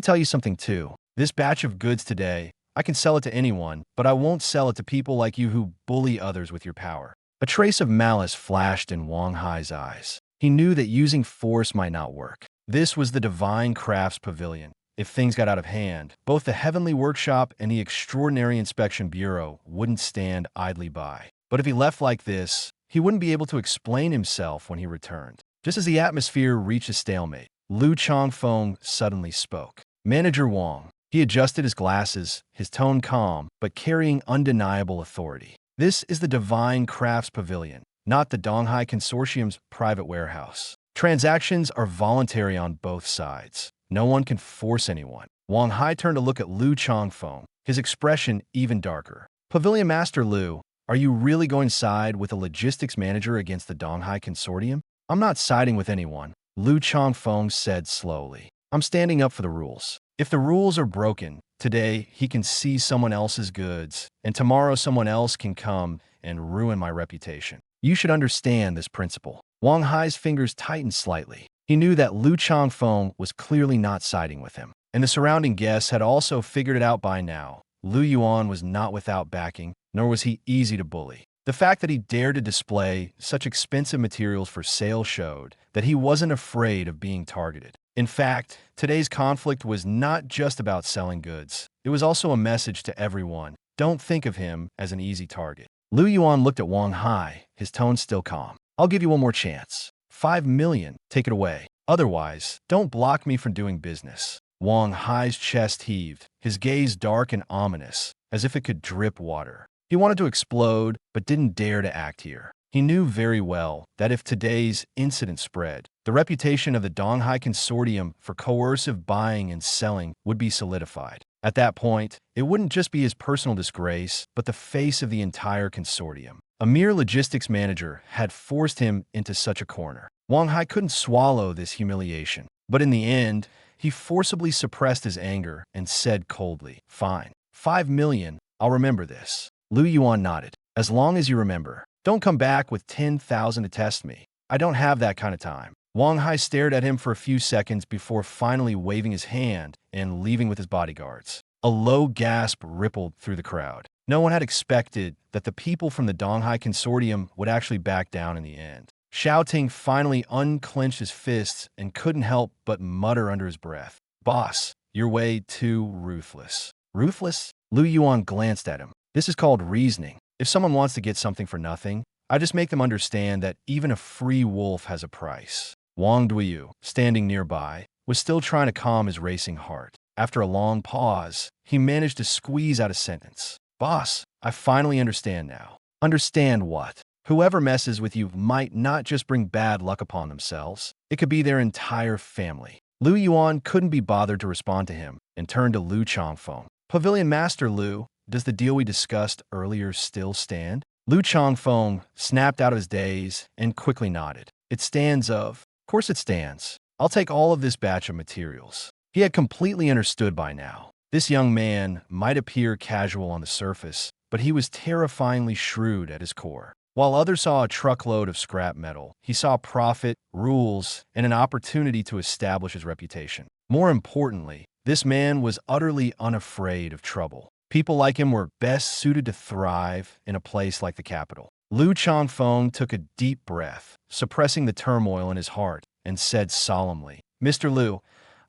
tell you something too. This batch of goods today, I can sell it to anyone, but I won't sell it to people like you who bully others with your power. A trace of malice flashed in Wang Hai's eyes. He knew that using force might not work. This was the Divine Crafts Pavilion. If things got out of hand, both the Heavenly Workshop and the Extraordinary Inspection Bureau wouldn't stand idly by. But if he left like this, he wouldn't be able to explain himself when he returned. Just as the atmosphere reached a stalemate, Lu Changfeng suddenly spoke. Manager Wang. He adjusted his glasses, his tone calm, but carrying undeniable authority. This is the Divine Crafts Pavilion, not the Donghai Consortium's private warehouse. Transactions are voluntary on both sides. No one can force anyone. Wang Hai turned to look at Lu Changfeng, his expression even darker. Pavilion Master Lu, are you really going to side with a logistics manager against the Donghai Consortium? I'm not siding with anyone, Lu Changfeng said slowly. I'm standing up for the rules. If the rules are broken, today he can seize someone else's goods, and tomorrow someone else can come and ruin my reputation. You should understand this principle. Wang Hai's fingers tightened slightly. He knew that Lu Changfeng was clearly not siding with him, and the surrounding guests had also figured it out by now. Lu Yuan was not without backing, nor was he easy to bully. The fact that he dared to display such expensive materials for sale showed that he wasn't afraid of being targeted. In fact, today's conflict was not just about selling goods. It was also a message to everyone. Don't think of him as an easy target. Lu Yuan looked at Wang Hai, his tone still calm. I'll give you one more chance. 5 million, take it away. Otherwise, don't block me from doing business. Wang Hai's chest heaved, his gaze dark and ominous, as if it could drip water. He wanted to explode, but didn't dare to act here. He knew very well that if today's incident spread, the reputation of the Donghai Consortium for coercive buying and selling would be solidified. At that point, it wouldn't just be his personal disgrace, but the face of the entire consortium. A mere logistics manager had forced him into such a corner. Wang Hai couldn't swallow this humiliation, but in the end, he forcibly suppressed his anger and said coldly, Fine, 5 million, I'll remember this. Lu Yuan nodded. As long as you remember. Don't come back with 10,000 to test me. I don't have that kind of time. Wang Hai stared at him for a few seconds before finally waving his hand and leaving with his bodyguards. A low gasp rippled through the crowd. No one had expected that the people from the Donghai Consortium would actually back down in the end. Xiao Ting finally unclenched his fists and couldn't help but mutter under his breath. Boss, you're way too ruthless. Ruthless? Lu Yuan glanced at him. This is called reasoning. If someone wants to get something for nothing, I just make them understand that even a free wolf has a price. Wang Duyu, standing nearby, was still trying to calm his racing heart. After a long pause, he managed to squeeze out a sentence. Boss, I finally understand now. Understand what? Whoever messes with you might not just bring bad luck upon themselves. It could be their entire family. Lu Yuan couldn't be bothered to respond to him and turned to Lu Changfeng. Pavilion Master Lu, does the deal we discussed earlier still stand? Lu Changfeng snapped out of his daze and quickly nodded. It stands of course it stands. I'll take all of this batch of materials. He had completely understood by now. This young man might appear casual on the surface, but he was terrifyingly shrewd at his core. While others saw a truckload of scrap metal, he saw profit, rules, and an opportunity to establish his reputation. More importantly, this man was utterly unafraid of trouble. People like him were best suited to thrive in a place like the capital. Lu Changfeng took a deep breath, suppressing the turmoil in his heart, and said solemnly, Mr. Lu,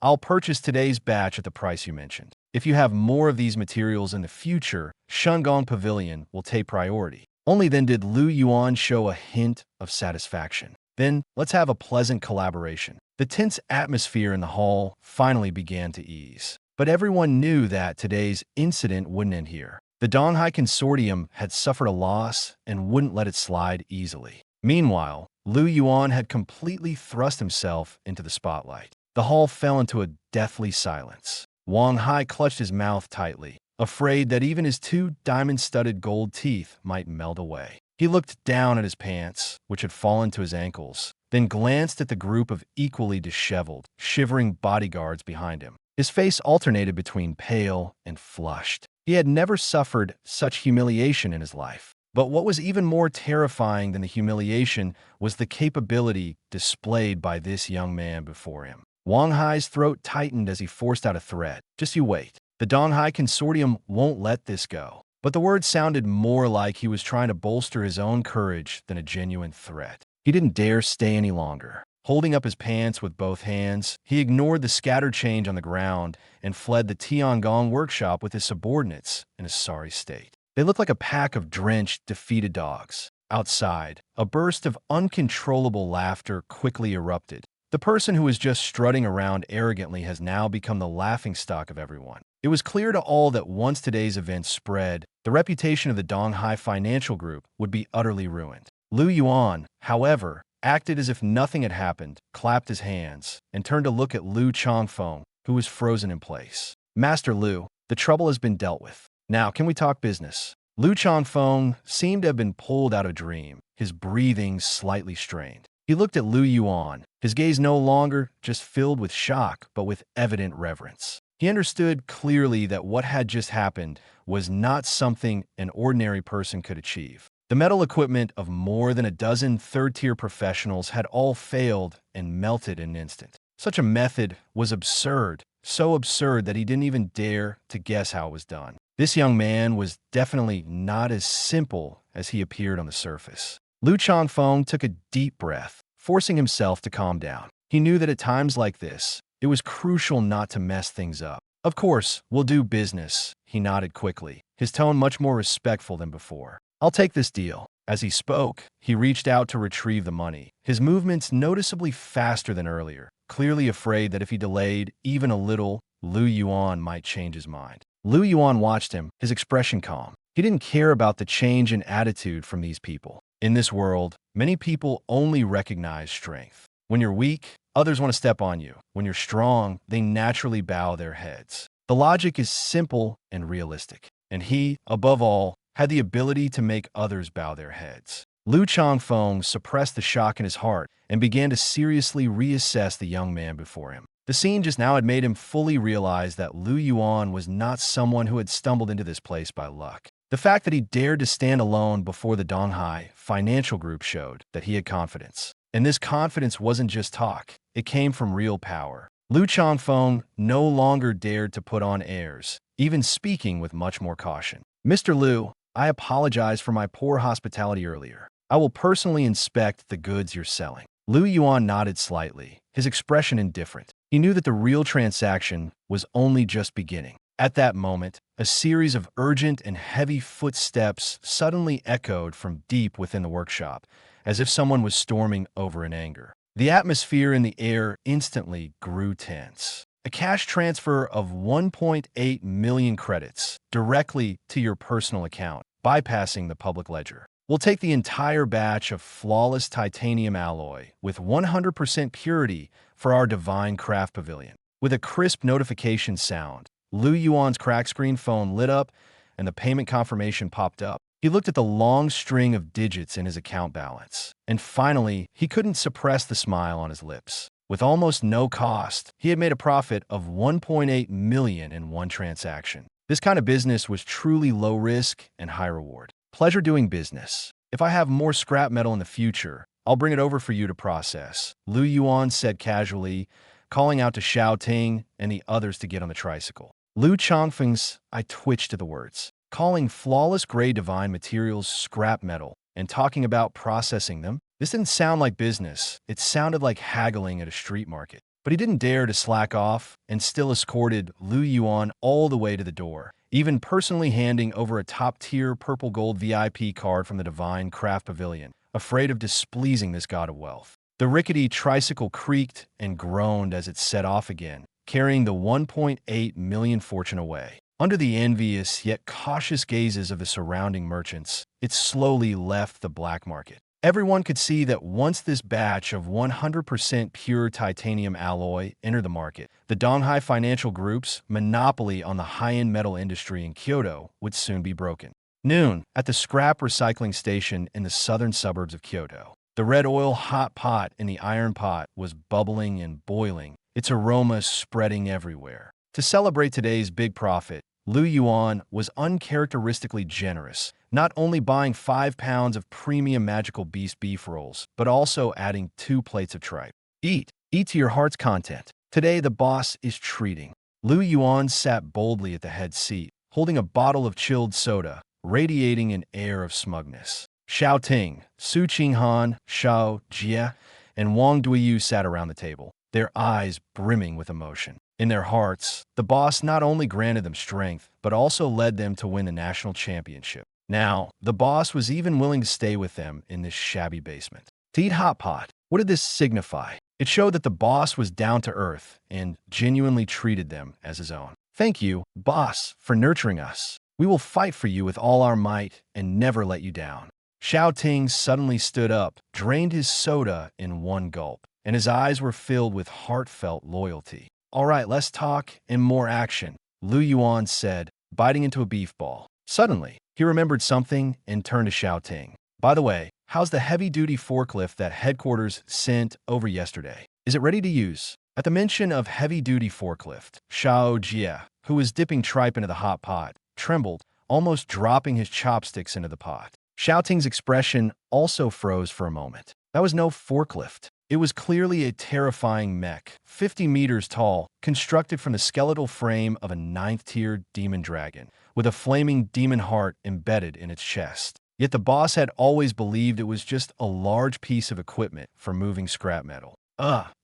I'll purchase today's batch at the price you mentioned. If you have more of these materials in the future, Shengong Pavilion will take priority. Only then did Lu Yuan show a hint of satisfaction. Then, let's have a pleasant collaboration. The tense atmosphere in the hall finally began to ease. But everyone knew that today's incident wouldn't end here. The Donghai Consortium had suffered a loss and wouldn't let it slide easily. Meanwhile, Lu Yuan had completely thrust himself into the spotlight. The hall fell into a deathly silence. Wang Hai clutched his mouth tightly, afraid that even his two diamond-studded gold teeth might melt away. He looked down at his pants, which had fallen to his ankles, then glanced at the group of equally disheveled, shivering bodyguards behind him. His face alternated between pale and flushed. He had never suffered such humiliation in his life. But what was even more terrifying than the humiliation was the capability displayed by this young man before him. Wang Hai's throat tightened as he forced out a threat. Just you wait. The Donghai Consortium won't let this go. But the words sounded more like he was trying to bolster his own courage than a genuine threat. He didn't dare stay any longer. Holding up his pants with both hands, he ignored the scattered change on the ground and fled the Tiangong workshop with his subordinates in a sorry state. They looked like a pack of drenched, defeated dogs. Outside, a burst of uncontrollable laughter quickly erupted. The person who was just strutting around arrogantly has now become the laughingstock of everyone. It was clear to all that once today's events spread, the reputation of the Donghai Financial Group would be utterly ruined. Lu Yuan, however, acted as if nothing had happened, clapped his hands, and turned to look at Lu Changfeng, who was frozen in place. Master Lu, the trouble has been dealt with. Now, can we talk business? Lu Changfeng seemed to have been pulled out of a dream, his breathing slightly strained. He looked at Lu Yuan, his gaze no longer just filled with shock, but with evident reverence. He understood clearly that what had just happened was not something an ordinary person could achieve. The metal equipment of more than a dozen third-tier professionals had all failed and melted in an instant. Such a method was absurd, so absurd that he didn't even dare to guess how it was done. This young man was definitely not as simple as he appeared on the surface. Lu Changfeng took a deep breath, forcing himself to calm down. He knew that at times like this, it was crucial not to mess things up. Of course, we'll do business, he nodded quickly, his tone much more respectful than before. I'll take this deal. As he spoke, he reached out to retrieve the money, his movements noticeably faster than earlier, clearly afraid that if he delayed even a little, Lu Yuan might change his mind. Lu Yuan watched him, his expression calm. He didn't care about the change in attitude from these people. In this world, many people only recognize strength. When you're weak, others want to step on you. When you're strong, they naturally bow their heads. The logic is simple and realistic. And he, above all, had the ability to make others bow their heads. Lu Changfeng suppressed the shock in his heart and began to seriously reassess the young man before him. The scene just now had made him fully realize that Lu Yuan was not someone who had stumbled into this place by luck. The fact that he dared to stand alone before the Donghai Financial Group showed that he had confidence. And this confidence wasn't just talk, it came from real power. Lu Changfeng no longer dared to put on airs, even speaking with much more caution. Mr. Lu, I apologize for my poor hospitality earlier. I will personally inspect the goods you're selling. Lu Yuan nodded slightly, his expression indifferent. He knew that the real transaction was only just beginning. At that moment, a series of urgent and heavy footsteps suddenly echoed from deep within the workshop, as if someone was storming over in anger. The atmosphere in the air instantly grew tense. A cash transfer of 1.8 million credits directly to your personal account, bypassing the public ledger. We'll take the entire batch of flawless titanium alloy with 100% purity for our divine craft pavilion. With a crisp notification sound, Yuan's crack screen phone lit up and the payment confirmation popped up. He looked at the long string of digits in his account balance, and finally, he couldn't suppress the smile on his lips. With almost no cost, he had made a profit of 1.8 million in one transaction. This kind of business was truly low risk and high reward. Pleasure doing business. If I have more scrap metal in the future, I'll bring it over for you to process, Yuan said casually, calling out to Xiao Ting and the others to get on the tricycle. Lu Chongfeng's I twitched at the words. Calling flawless gray divine materials scrap metal and talking about processing them, this didn't sound like business. It sounded like haggling at a street market. But he didn't dare to slack off and still escorted Yuan all the way to the door, even personally handing over a top-tier purple gold VIP card from the Divine Craft Pavilion, afraid of displeasing this god of wealth. The rickety tricycle creaked and groaned as it set off again, carrying the 1.8 million fortune away. Under the envious yet cautious gazes of the surrounding merchants, it slowly left the black market. Everyone could see that once this batch of 100% pure titanium alloy entered the market, the Donghai Financial Group's monopoly on the high-end metal industry in Kyoto would soon be broken. Noon, at the scrap recycling station in the southern suburbs of Kyoto. The red oil hot pot in the iron pot was bubbling and boiling, its aroma spreading everywhere. To celebrate today's big profit, Yuan was uncharacteristically generous, not only buying 5 pounds of premium magical beast beef rolls, but also adding 2 plates of tripe. Eat to your heart's content. Today the boss is treating. Yuan sat boldly at the head seat, holding a bottle of chilled soda, radiating an air of smugness. Xiao Ting, Su Qinghan, Xiao Jie, and Wang Duiyu sat around the table, their eyes brimming with emotion. In their hearts, the boss not only granted them strength, but also led them to win the national championship. Now, the boss was even willing to stay with them in this shabby basement. To eat hot pot, what did this signify? It showed that the boss was down to earth and genuinely treated them as his own. Thank you, boss, for nurturing us. We will fight for you with all our might and never let you down. Xiao Ting suddenly stood up, drained his soda in one gulp, and his eyes were filled with heartfelt loyalty. All right, less talk and more action, Yuan said, biting into a beef ball. Suddenly, he remembered something and turned to Xiao Ting. By the way, how's the heavy-duty forklift that headquarters sent over yesterday? Is it ready to use? At the mention of heavy-duty forklift, Xiao Jie, who was dipping tripe into the hot pot, trembled, almost dropping his chopsticks into the pot. Xiao Ting's expression also froze for a moment. That was no forklift. It was clearly a terrifying mech, 50 meters tall, constructed from the skeletal frame of a 9th-tier demon dragon, with a flaming demon heart embedded in its chest. Yet the boss had always believed it was just a large piece of equipment for moving scrap metal.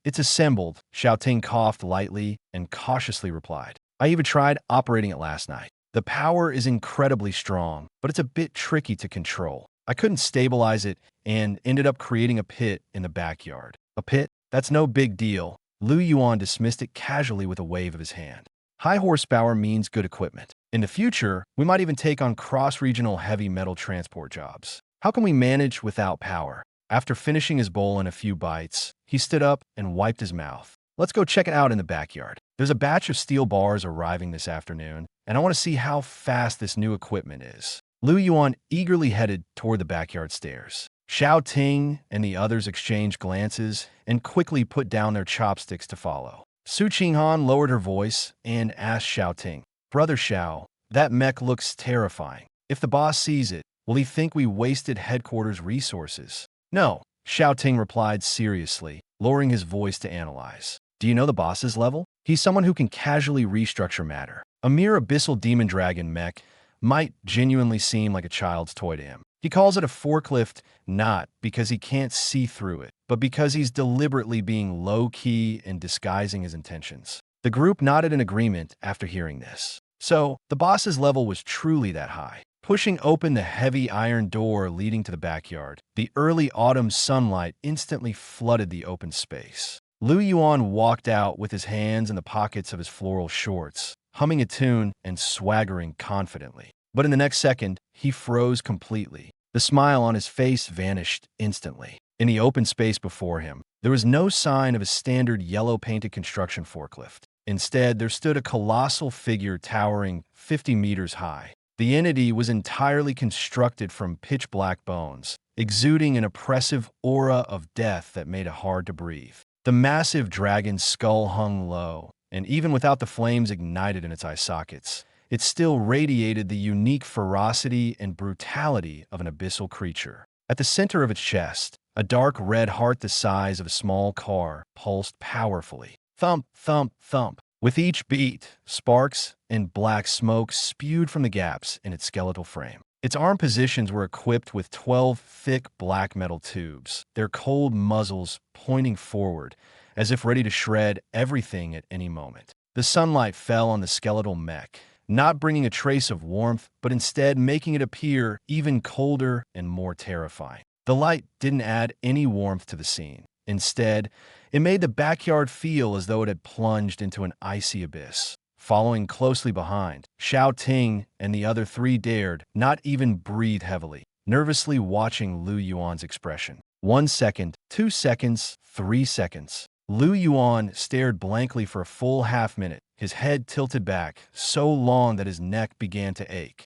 It's assembled, Xiao Ting coughed lightly and cautiously replied. I even tried operating it last night. The power is incredibly strong, but it's a bit tricky to control. I couldn't stabilize it and ended up creating a pit in the backyard. A pit? That's no big deal. Yuan dismissed it casually with a wave of his hand. High horsepower means good equipment. In the future, we might even take on cross-regional heavy metal transport jobs. How can we manage without power? After finishing his bowl in a few bites, he stood up and wiped his mouth. Let's go check it out in the backyard. There's a batch of steel bars arriving this afternoon, and I want to see how fast this new equipment is. Yuan eagerly headed toward the backyard stairs. Xiao Ting and the others exchanged glances and quickly put down their chopsticks to follow. Su Qinghan lowered her voice and asked Xiao Ting, Brother Xiao, that mech looks terrifying. If the boss sees it, will he think we wasted headquarters resources? No, Xiao Ting replied seriously, lowering his voice to analyze. Do you know the boss's level? He's someone who can casually restructure matter. A mere abyssal demon dragon mech might genuinely seem like a child's toy to him. He calls it a forklift not because he can't see through it, but because he's deliberately being low-key and disguising his intentions. The group nodded in agreement after hearing this. So, the boss's level was truly that high. Pushing open the heavy iron door leading to the backyard, the early autumn sunlight instantly flooded the open space. Lu Yuan walked out with his hands in the pockets of his floral shorts, humming a tune and swaggering confidently. But in the next second, he froze completely. The smile on his face vanished instantly. In the open space before him, there was no sign of a standard yellow-painted construction forklift. Instead, there stood a colossal figure towering 50 meters high. The entity was entirely constructed from pitch-black bones, exuding an oppressive aura of death that made it hard to breathe. The massive dragon's skull hung low, and even without the flames ignited in its eye sockets, it still radiated the unique ferocity and brutality of an abyssal creature. At the center of its chest, a dark red heart the size of a small car pulsed powerfully. Thump, thump, thump. With each beat, sparks and black smoke spewed from the gaps in its skeletal frame. Its arm positions were equipped with 12 thick black metal tubes, their cold muzzles pointing forward, as if ready to shred everything at any moment. The sunlight fell on the skeletal mech, not bringing a trace of warmth, but instead making it appear even colder and more terrifying. The light didn't add any warmth to the scene. Instead, it made the backyard feel as though it had plunged into an icy abyss. Following closely behind, Xiao Ting and the other three dared not even breathe heavily, nervously watching Lu Yuan's expression. 1 second, 2 seconds, 3 seconds. Lu Yuan stared blankly for a full half-minute, his head tilted back, so long that his neck began to ache.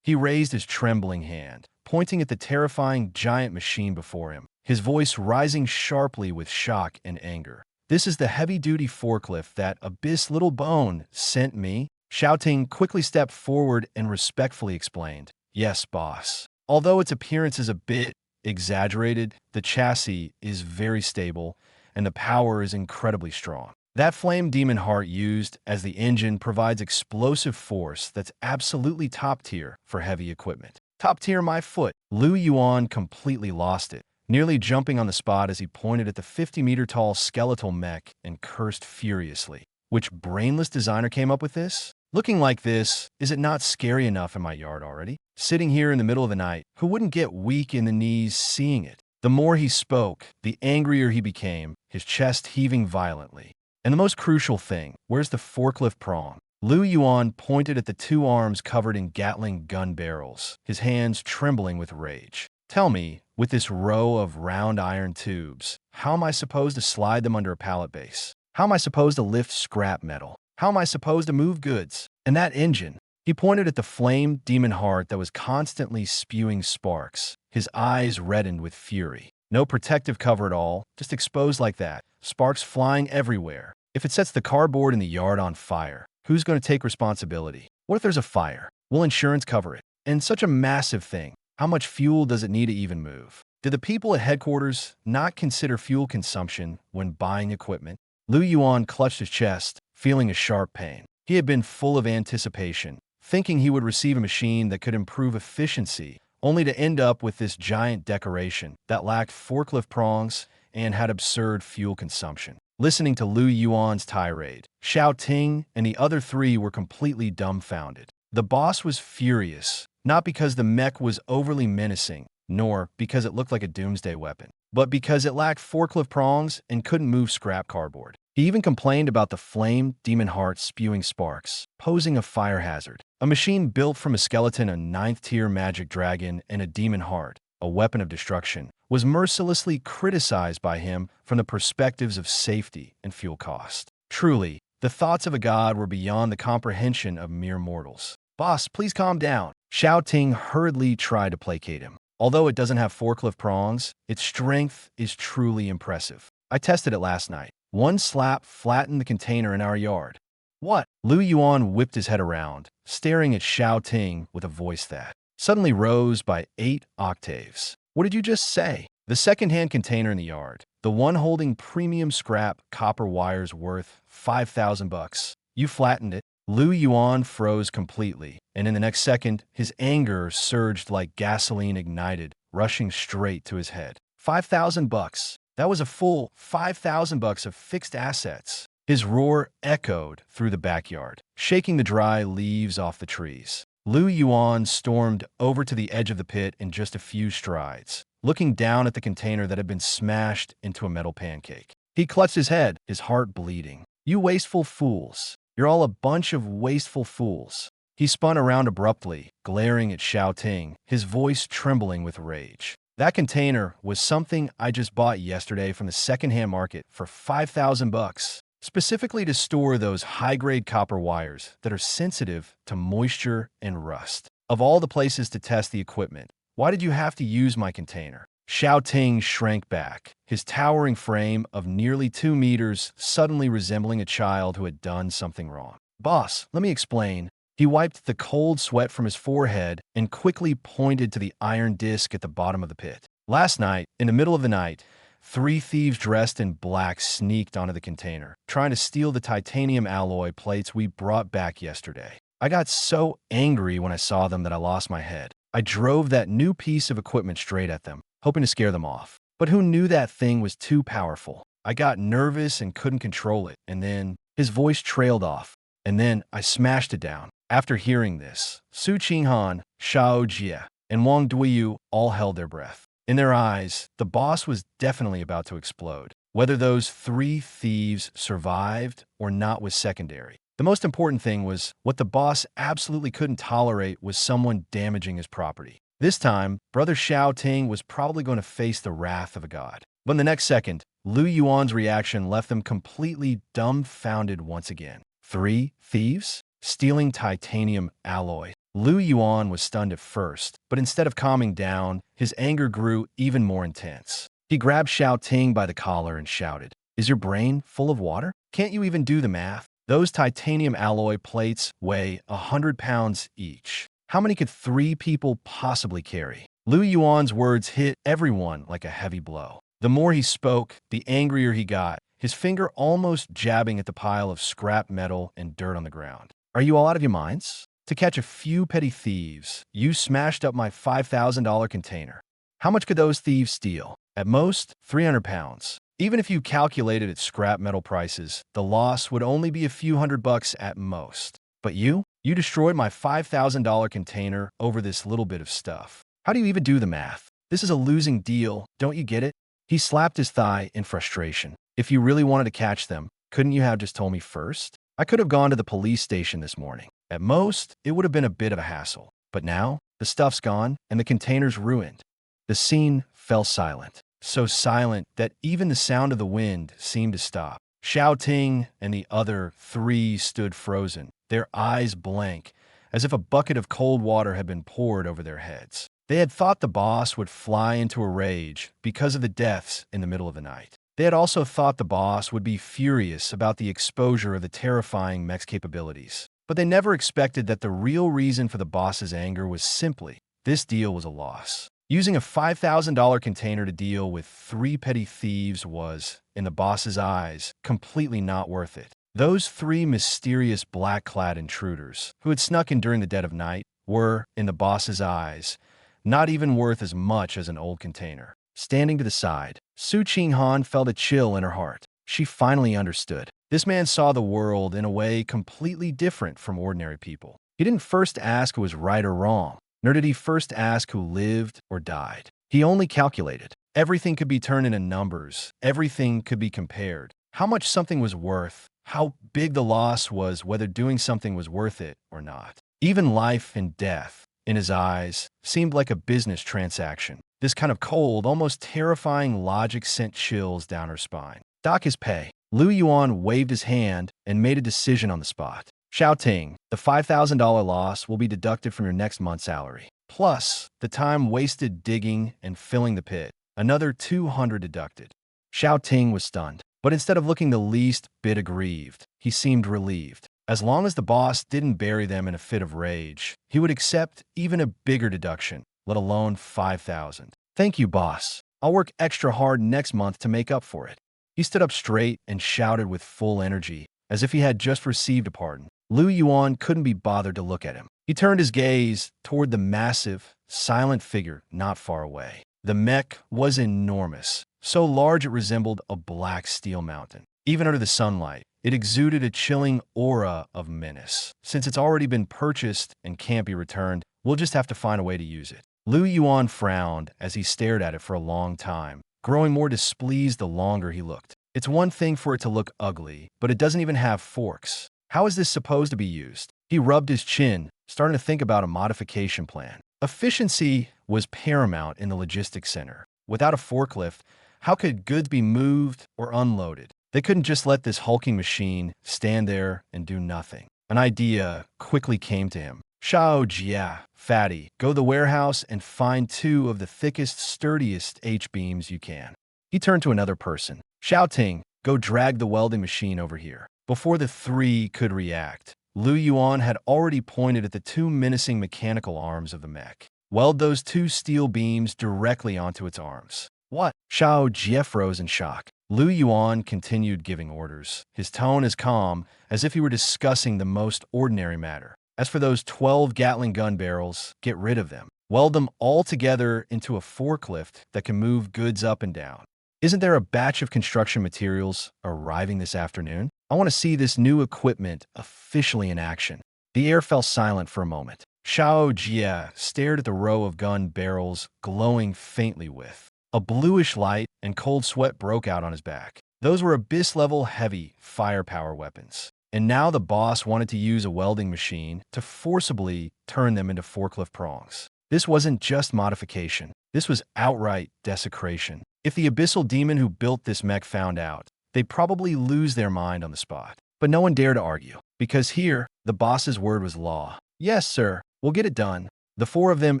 He raised his trembling hand, pointing at the terrifying giant machine before him, his voice rising sharply with shock and anger. "This is the heavy-duty forklift that Abyss Little Bone sent me?" Xiao Ting quickly stepped forward and respectfully explained, "Yes, boss. Although its appearance is a bit exaggerated, the chassis is very stable, and the power is incredibly strong. That flame demon heart used as the engine provides explosive force that's absolutely top tier for heavy equipment." "Top tier my foot." Lu Yuan completely lost it, nearly jumping on the spot as he pointed at the 50-meter-tall skeletal mech and cursed furiously. Which brainless designer came up with this? Looking like this, is it not scary enough in my yard already? Sitting here in the middle of the night, who wouldn't get weak in the knees seeing it? The more he spoke, the angrier he became, his chest heaving violently. And the most crucial thing, where's the forklift prong? Lu Yuan pointed at the two arms covered in Gatling gun barrels, his hands trembling with rage. "Tell me, with this row of round iron tubes, how am I supposed to slide them under a pallet base? How am I supposed to lift scrap metal? How am I supposed to move goods? And that engine?" He pointed at the flame demon heart that was constantly spewing sparks, his eyes reddened with fury. No protective cover at all, just exposed like that, sparks flying everywhere. If it sets the cardboard in the yard on fire, who's going to take responsibility? What if there's a fire? Will insurance cover it? And such a massive thing, how much fuel does it need to even move? Did the people at headquarters not consider fuel consumption when buying equipment? Lu Yuan clutched his chest, feeling a sharp pain. He had been full of anticipation, thinking he would receive a machine that could improve efficiency, only to end up with this giant decoration that lacked forklift prongs and had absurd fuel consumption. Listening to Lu Yuan's tirade, Xiao Ting and the other three were completely dumbfounded. The boss was furious, not because the mech was overly menacing, nor because it looked like a doomsday weapon, but because it lacked forklift prongs and couldn't move scrap cardboard. He even complained about the flame demon heart spewing sparks, posing a fire hazard. A machine built from a skeleton, a 9th-tier magic dragon, and a demon heart, a weapon of destruction, was mercilessly criticized by him from the perspectives of safety and fuel cost. Truly, the thoughts of a god were beyond the comprehension of mere mortals. "Boss, please calm down." Xiao Ting hurriedly tried to placate him. "Although it doesn't have forklift prongs, its strength is truly impressive. I tested it last night. One slap flattened the container in our yard." "What?" Lu Yuan whipped his head around, staring at Xiao Ting with a voice that suddenly rose by 8 octaves. "What did you just say?" "The second-hand container in the yard, the one holding premium scrap copper wires worth $5,000. You flattened it." Lu Yuan froze completely, and in the next second, his anger surged like gasoline ignited, rushing straight to his head. $5,000. That was a full $5,000 of fixed assets. His roar echoed through the backyard, shaking the dry leaves off the trees. Yuan stormed over to the edge of the pit in just a few strides, looking down at the container that had been smashed into a metal pancake. He clutched his head, his heart bleeding. "You wasteful fools. You're all a bunch of wasteful fools." He spun around abruptly, glaring at Xiaoting, his voice trembling with rage. "That container was something I just bought yesterday from the secondhand market for 5,000 bucks. Specifically to store those high-grade copper wires that are sensitive to moisture and rust. Of all the places to test the equipment, why did you have to use my container?" Xiaoting shrank back, his towering frame of nearly 2 meters suddenly resembling a child who had done something wrong. "Boss, let me explain." He wiped the cold sweat from his forehead and quickly pointed to the iron disc at the bottom of the pit. "Last night, in the middle of the night, 3 thieves dressed in black sneaked onto the container, trying to steal the titanium alloy plates we brought back yesterday. I got so angry when I saw them that I lost my head. I drove that new piece of equipment straight at them, hoping to scare them off. But who knew that thing was too powerful? I got nervous and couldn't control it, and then..." His voice trailed off. "And then I smashed it down." After hearing this, Su Qinghan, Xiao Jie, and Wang Duiyu all held their breath. In their eyes, the boss was definitely about to explode. Whether those 3 thieves survived or not was secondary. The most important thing was what the boss absolutely couldn't tolerate was someone damaging his property. This time, Brother Xiaoting was probably going to face the wrath of a god. But in the next second, Yuan's reaction left them completely dumbfounded once again. 3 thieves? Stealing titanium alloy. Yuan was stunned at first, but instead of calming down, his anger grew even more intense. He grabbed Xiaoting by the collar and shouted, "Is your brain full of water? Can't you even do the math? Those titanium alloy plates weigh 100 pounds each. How many could 3 people possibly carry?" Yuan's words hit everyone like a heavy blow. The more he spoke, the angrier he got, his finger almost jabbing at the pile of scrap metal and dirt on the ground. "Are you all out of your minds? To catch a few petty thieves, you smashed up my $5,000 container. How much could those thieves steal? At most, 300 pounds. Even if you calculated at scrap metal prices, the loss would only be a few $100 at most. But you destroyed my $5,000 container over this little bit of stuff. How do you even do the math? This is a losing deal, don't you get it?" He slapped his thigh in frustration. "If you really wanted to catch them, couldn't you have just told me first? I could have gone to the police station this morning. At most, it would have been a bit of a hassle. But now, the stuff's gone and the container's ruined." The scene fell silent. So silent that even the sound of the wind seemed to stop. Xiaoting and the other 3 stood frozen, their eyes blank, as if a bucket of cold water had been poured over their heads. They had thought the boss would fly into a rage because of the deaths in the middle of the night. They had also thought the boss would be furious about the exposure of the terrifying mech's capabilities. But they never expected that the real reason for the boss's anger was simply, this deal was a loss. Using a $5,000 container to deal with 3 petty thieves was, in the boss's eyes, completely not worth it. Those 3 mysterious black-clad intruders, who had snuck in during the dead of night, were, in the boss's eyes, not even worth as much as an old container. Standing to the side, Su Qinghan felt a chill in her heart. She finally understood. This man saw the world in a way completely different from ordinary people. He didn't first ask who was right or wrong, nor did he first ask who lived or died. He only calculated. Everything could be turned into numbers. Everything could be compared. How much something was worth, how big the loss was, whether doing something was worth it or not. Even life and death, in his eyes, seemed like a business transaction. This kind of cold, almost terrifying logic sent chills down her spine. "Dock his pay." Yuan waved his hand and made a decision on the spot. "Xiaoting, the $5,000 loss will be deducted from your next month's salary. Plus, the time wasted digging and filling the pit, another 200 deducted." Xiaoting was stunned, but instead of looking the least bit aggrieved, he seemed relieved. As long as the boss didn't bury them in a fit of rage, he would accept even a bigger deduction, let alone 5,000. "Thank you, boss. I'll work extra hard next month to make up for it." He stood up straight and shouted with full energy, as if he had just received a pardon. Yuan couldn't be bothered to look at him. He turned his gaze toward the massive, silent figure not far away. The mech was enormous, so large it resembled a black steel mountain. Even under the sunlight, It exuded a chilling aura of menace. Since it's already been purchased and can't be returned, we'll just have to find a way to use it. Yuan frowned as he stared at it for a long time, growing more displeased the longer he looked. It's one thing for it to look ugly, but it doesn't even have forks. How is this supposed to be used? He rubbed his chin, starting to think about a modification plan. Efficiency was paramount in the logistics center. Without a forklift, how could goods be moved or unloaded? They couldn't just let this hulking machine stand there and do nothing. An idea quickly came to him. Shao Jia, fatty, go to the warehouse and find 2 of the thickest, sturdiest H-beams you can. He turned to another person. Shao Ting, go drag the welding machine over here. Before the 3 could react, Yuan had already pointed at the 2 menacing mechanical arms of the mech. Weld those 2 steel beams directly onto its arms. What? Shao Jie froze in shock. Yuan continued giving orders, his tone as calm as if he were discussing the most ordinary matter. As for those 12 Gatling gun barrels, get rid of them. Weld them all together into a forklift that can move goods up and down. Isn't there a batch of construction materials arriving this afternoon? I want to see this new equipment officially in action. The air fell silent for a moment. Shao Jie stared at the row of gun barrels glowing faintly with a bluish light, and cold sweat broke out on his back. Those were abyss-level heavy firepower weapons. And now the boss wanted to use a welding machine to forcibly turn them into forklift prongs. This wasn't just modification. This was outright desecration. If the abyssal demon who built this mech found out, they'd probably lose their mind on the spot. But no one dared to argue, because here, the boss's word was law. Yes, sir, we'll get it done. The 4 of them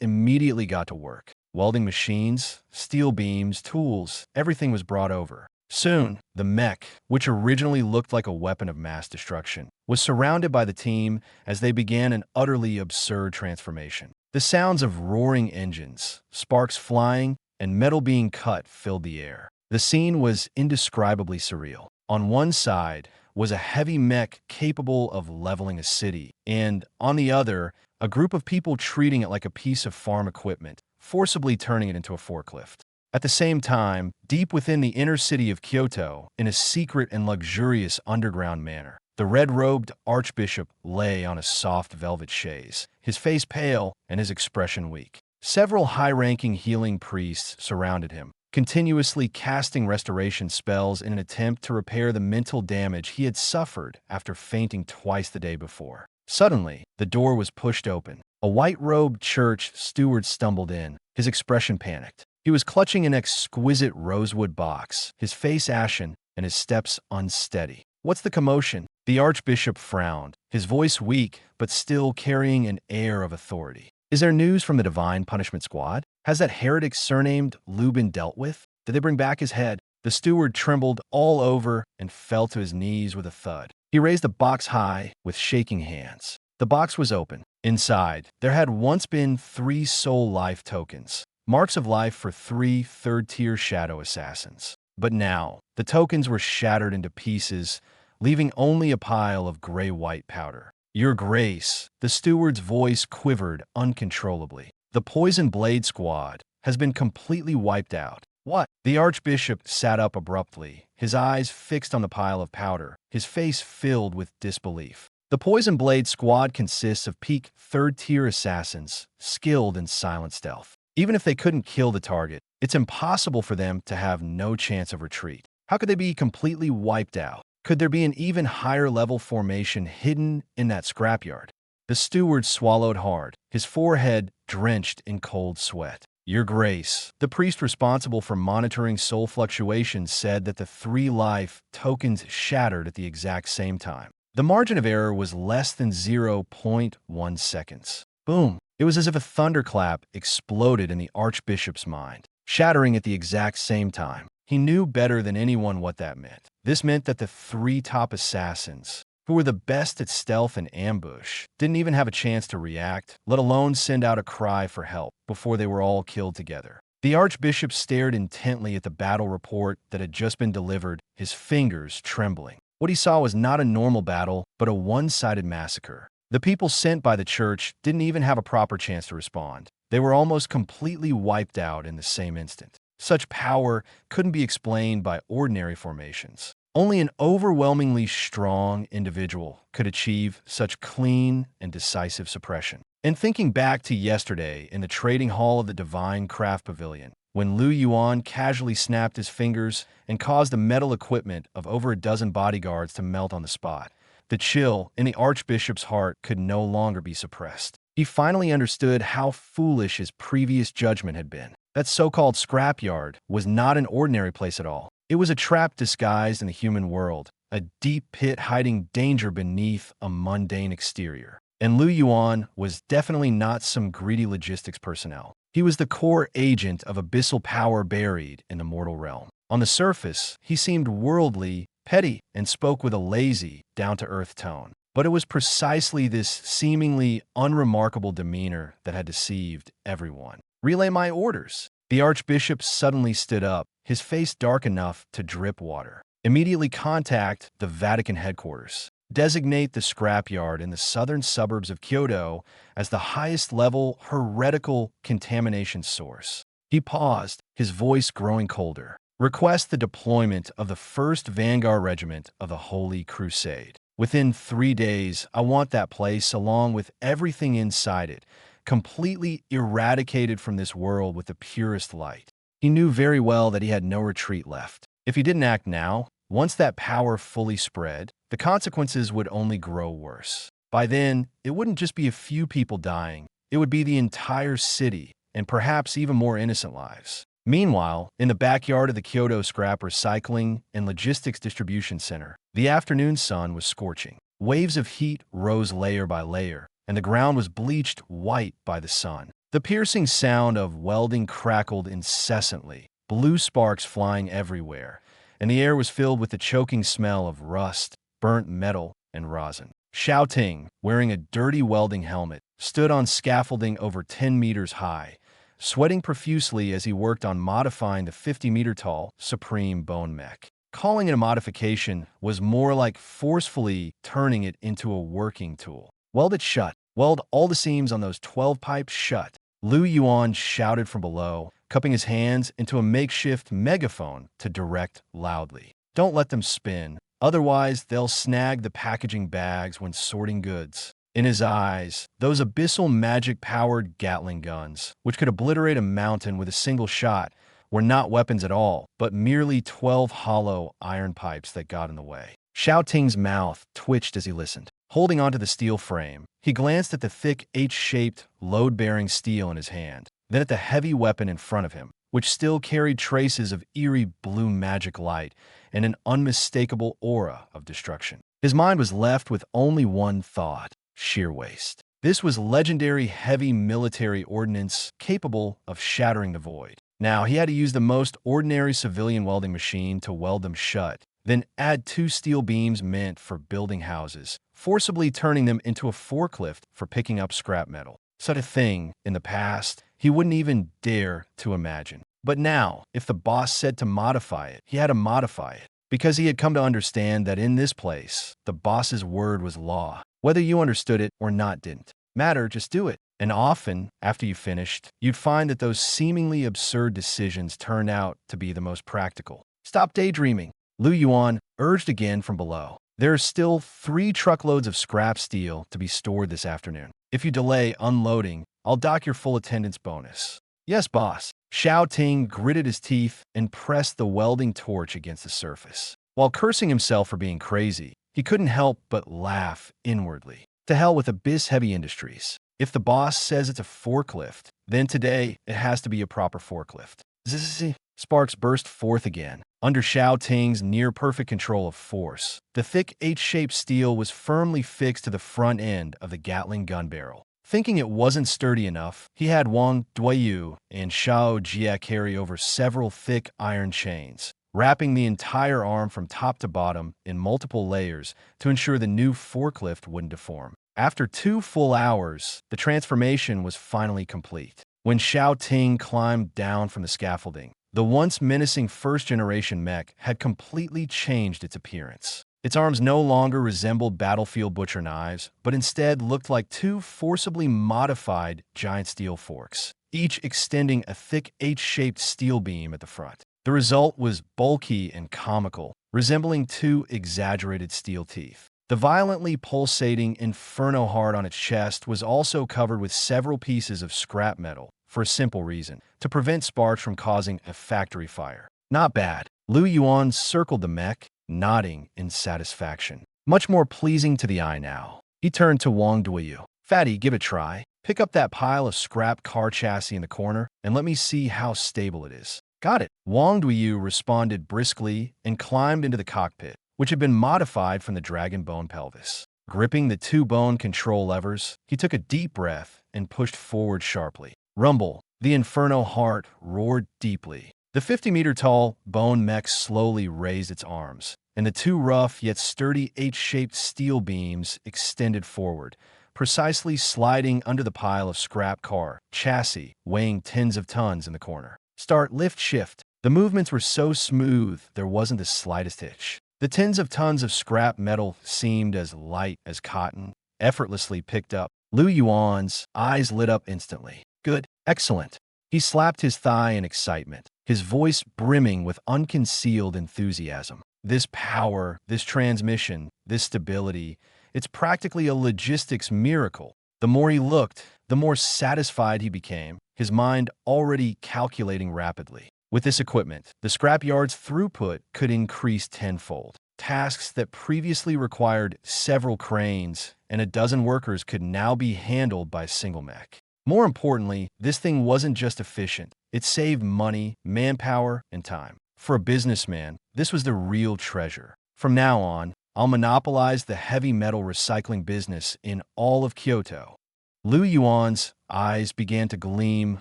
immediately got to work. Welding machines, steel beams, tools, everything was brought over. Soon, the mech, which originally looked like a weapon of mass destruction, was surrounded by the team as they began an utterly absurd transformation. The sounds of roaring engines, sparks flying, and metal being cut filled the air. The scene was indescribably surreal. On one side was a heavy mech capable of leveling a city, and on the other, a group of people treating it like a piece of farm equipment, forcibly turning it into a forklift. At the same time, deep within the inner city of Kyoto, in a secret and luxurious underground manor, the red-robed archbishop lay on a soft velvet chaise, his face pale and his expression weak. Several high-ranking healing priests surrounded him, continuously casting restoration spells in an attempt to repair the mental damage he had suffered after fainting twice the day before. Suddenly, the door was pushed open. A white-robed church steward stumbled in, his expression panicked. He was clutching an exquisite rosewood box, his face ashen and his steps unsteady. What's the commotion? The archbishop frowned, his voice weak but still carrying an air of authority. Is there news from the Divine Punishment Squad? Has that heretic surnamed Liu been dealt with? Did they bring back his head? The steward trembled all over and fell to his knees with a thud. He raised the box high with shaking hands. The box was open. Inside, there had once been 3 soul life tokens, marks of life for 3 third-tier shadow assassins. But now, the tokens were shattered into pieces, leaving only a pile of gray-white powder. Your Grace, the steward's voice quivered uncontrollably. The Poison Blade Squad has been completely wiped out. What? The archbishop sat up abruptly, his eyes fixed on the pile of powder, his face filled with disbelief. The Poison Blade Squad consists of peak third-tier assassins, skilled in silent stealth. Even if they couldn't kill the target, it's impossible for them to have no chance of retreat. How could they be completely wiped out? Could there be an even higher-level formation hidden in that scrapyard? The steward swallowed hard, his forehead drenched in cold sweat. Your Grace, the priest responsible for monitoring soul fluctuations said that the 3 life tokens shattered at the exact same time. The margin of error was less than 0.1 seconds. Boom! It was as if a thunderclap exploded in the archbishop's mind, shattering at the exact same time. He knew better than anyone what that meant. This meant that the 3 top assassins, who were the best at stealth and ambush, didn't even have a chance to react, let alone send out a cry for help before they were all killed together. The archbishop stared intently at the battle report that had just been delivered, his fingers trembling. What he saw was not a normal battle, but a one-sided massacre. The people sent by the church didn't even have a proper chance to respond. They were almost completely wiped out in the same instant. Such power couldn't be explained by ordinary formations. Only an overwhelmingly strong individual could achieve such clean and decisive suppression. And thinking back to yesterday in the trading hall of the Divine Craft Pavilion, when Yuan casually snapped his fingers and caused the metal equipment of over a dozen bodyguards to melt on the spot, the chill in the Archbishop's heart could no longer be suppressed. He finally understood how foolish his previous judgment had been. That so-called scrapyard was not an ordinary place at all. It was a trap disguised in the human world, a deep pit hiding danger beneath a mundane exterior. And Yuan was definitely not some greedy logistics personnel. He was the core agent of abyssal power buried in the mortal realm. On the surface, he seemed worldly, petty, and spoke with a lazy, down-to-earth tone. But it was precisely this seemingly unremarkable demeanor that had deceived everyone. "Relay my orders." The Archbishop suddenly stood up, his face dark enough to drip water. "Immediately contact the Vatican headquarters. Designate the scrapyard in the southern suburbs of Kyoto as the highest-level heretical contamination source." He paused, his voice growing colder. "Request the deployment of the 1st Vanguard Regiment of the Holy Crusade. Within 3 days, I want that place, along with everything inside it, completely eradicated from this world with the purest light." He knew very well that he had no retreat left. If he didn't act now, once that power fully spread, the consequences would only grow worse. By then, it wouldn't just be a few people dying, it would be the entire city, and perhaps even more innocent lives. Meanwhile, in the backyard of the Kyoto Scrap Recycling and Logistics Distribution Center, the afternoon sun was scorching. Waves of heat rose layer by layer, and the ground was bleached white by the sun. The piercing sound of welding crackled incessantly, blue sparks flying everywhere, and the air was filled with the choking smell of rust, burnt metal, and rosin. Xiaoting, wearing a dirty welding helmet, stood on scaffolding over 10 meters high, sweating profusely as he worked on modifying the 50-meter-tall Supreme Bone Mech. Calling it a modification was more like forcefully turning it into a working tool. "Weld it shut. Weld all the seams on those 12 pipes shut." Yuan shouted from below, cupping his hands into a makeshift megaphone to direct loudly. "Don't let them spin, otherwise they'll snag the packaging bags when sorting goods." In his eyes, those abyssal magic-powered Gatling guns, which could obliterate a mountain with a single shot, were not weapons at all, but merely 12 hollow iron pipes that got in the way. Xiaoting's mouth twitched as he listened. Holding onto the steel frame, he glanced at the thick H-shaped, load-bearing steel in his hand, then at the heavy weapon in front of him, which still carried traces of eerie blue magic light and an unmistakable aura of destruction. His mind was left with only one thought: sheer waste. This was legendary heavy military ordnance capable of shattering the void. Now he had to use the most ordinary civilian welding machine to weld them shut, then add 2 steel beams meant for building houses, forcibly turning them into a forklift for picking up scrap metal. Such a thing, in the past, he wouldn't even dare to imagine. But now, if the boss said to modify it, he had to modify it, because he had come to understand that in this place, the boss's word was law. Whether you understood it or not didn't matter, just do it. And often, after you finished, you'd find that those seemingly absurd decisions turned out to be the most practical. "Stop daydreaming," Yuan urged again from below. "There are still 3 truckloads of scrap steel to be stored this afternoon. If you delay unloading, I'll dock your full attendance bonus." "Yes, boss." Xiaoting gritted his teeth and pressed the welding torch against the surface. While cursing himself for being crazy, he couldn't help but laugh inwardly. To hell with Abyss Heavy Industries. If the boss says it's a forklift, then today it has to be a proper forklift. Zzz. Sparks burst forth again. Under Xiaoting's near-perfect control of force, the thick H-shaped steel was firmly fixed to the front end of the Gatling gun barrel. Thinking it wasn't sturdy enough, he had Wang Duiyu and Xiao Jia carry over several thick iron chains, wrapping the entire arm from top to bottom in multiple layers to ensure the new forklift wouldn't deform. After 2 full hours, the transformation was finally complete. When Xiaoting climbed down from the scaffolding, the once menacing first-generation mech had completely changed its appearance. Its arms no longer resembled battlefield butcher knives, but instead looked like 2 forcibly modified giant steel forks, each extending a thick H-shaped steel beam at the front. The result was bulky and comical, resembling two exaggerated steel teeth. The violently pulsating inferno heart on its chest was also covered with several pieces of scrap metal, for a simple reason: to prevent sparks from causing a factory fire. Not bad. Lu Yuan circled the mech, nodding in satisfaction. Much more pleasing to the eye now. He turned to Wang Duiyu. Fatty, give it a try. Pick up that pile of scrap car chassis in the corner and let me see how stable it is. Got it. Wang Duiyu responded briskly and climbed into the cockpit, which had been modified from the dragon bone pelvis. Gripping the two bone control levers, he took a deep breath and pushed forward sharply. Rumble. The inferno heart roared deeply. The 50-meter-tall bone mech slowly raised its arms, and the two rough yet sturdy H-shaped steel beams extended forward, precisely sliding under the pile of scrap car chassis weighing tens of tons in the corner. Start, lift, shift. The movements were so smooth there wasn't the slightest hitch. The tens of tons of scrap metal seemed as light as cotton, effortlessly picked up. Lu Yuan's eyes lit up instantly. Good, excellent. He slapped his thigh in excitement, his voice brimming with unconcealed enthusiasm. This power, this transmission, this stability, it's practically a logistics miracle. The more he looked, the more satisfied he became, his mind already calculating rapidly. With this equipment, the scrapyard's throughput could increase tenfold. Tasks that previously required several cranes and a dozen workers could now be handled by a single mech. More importantly, this thing wasn't just efficient. It saved money, manpower, and time. For a businessman, this was the real treasure. From now on, I'll monopolize the heavy metal recycling business in all of Kyoto. Lu Yuan's eyes began to gleam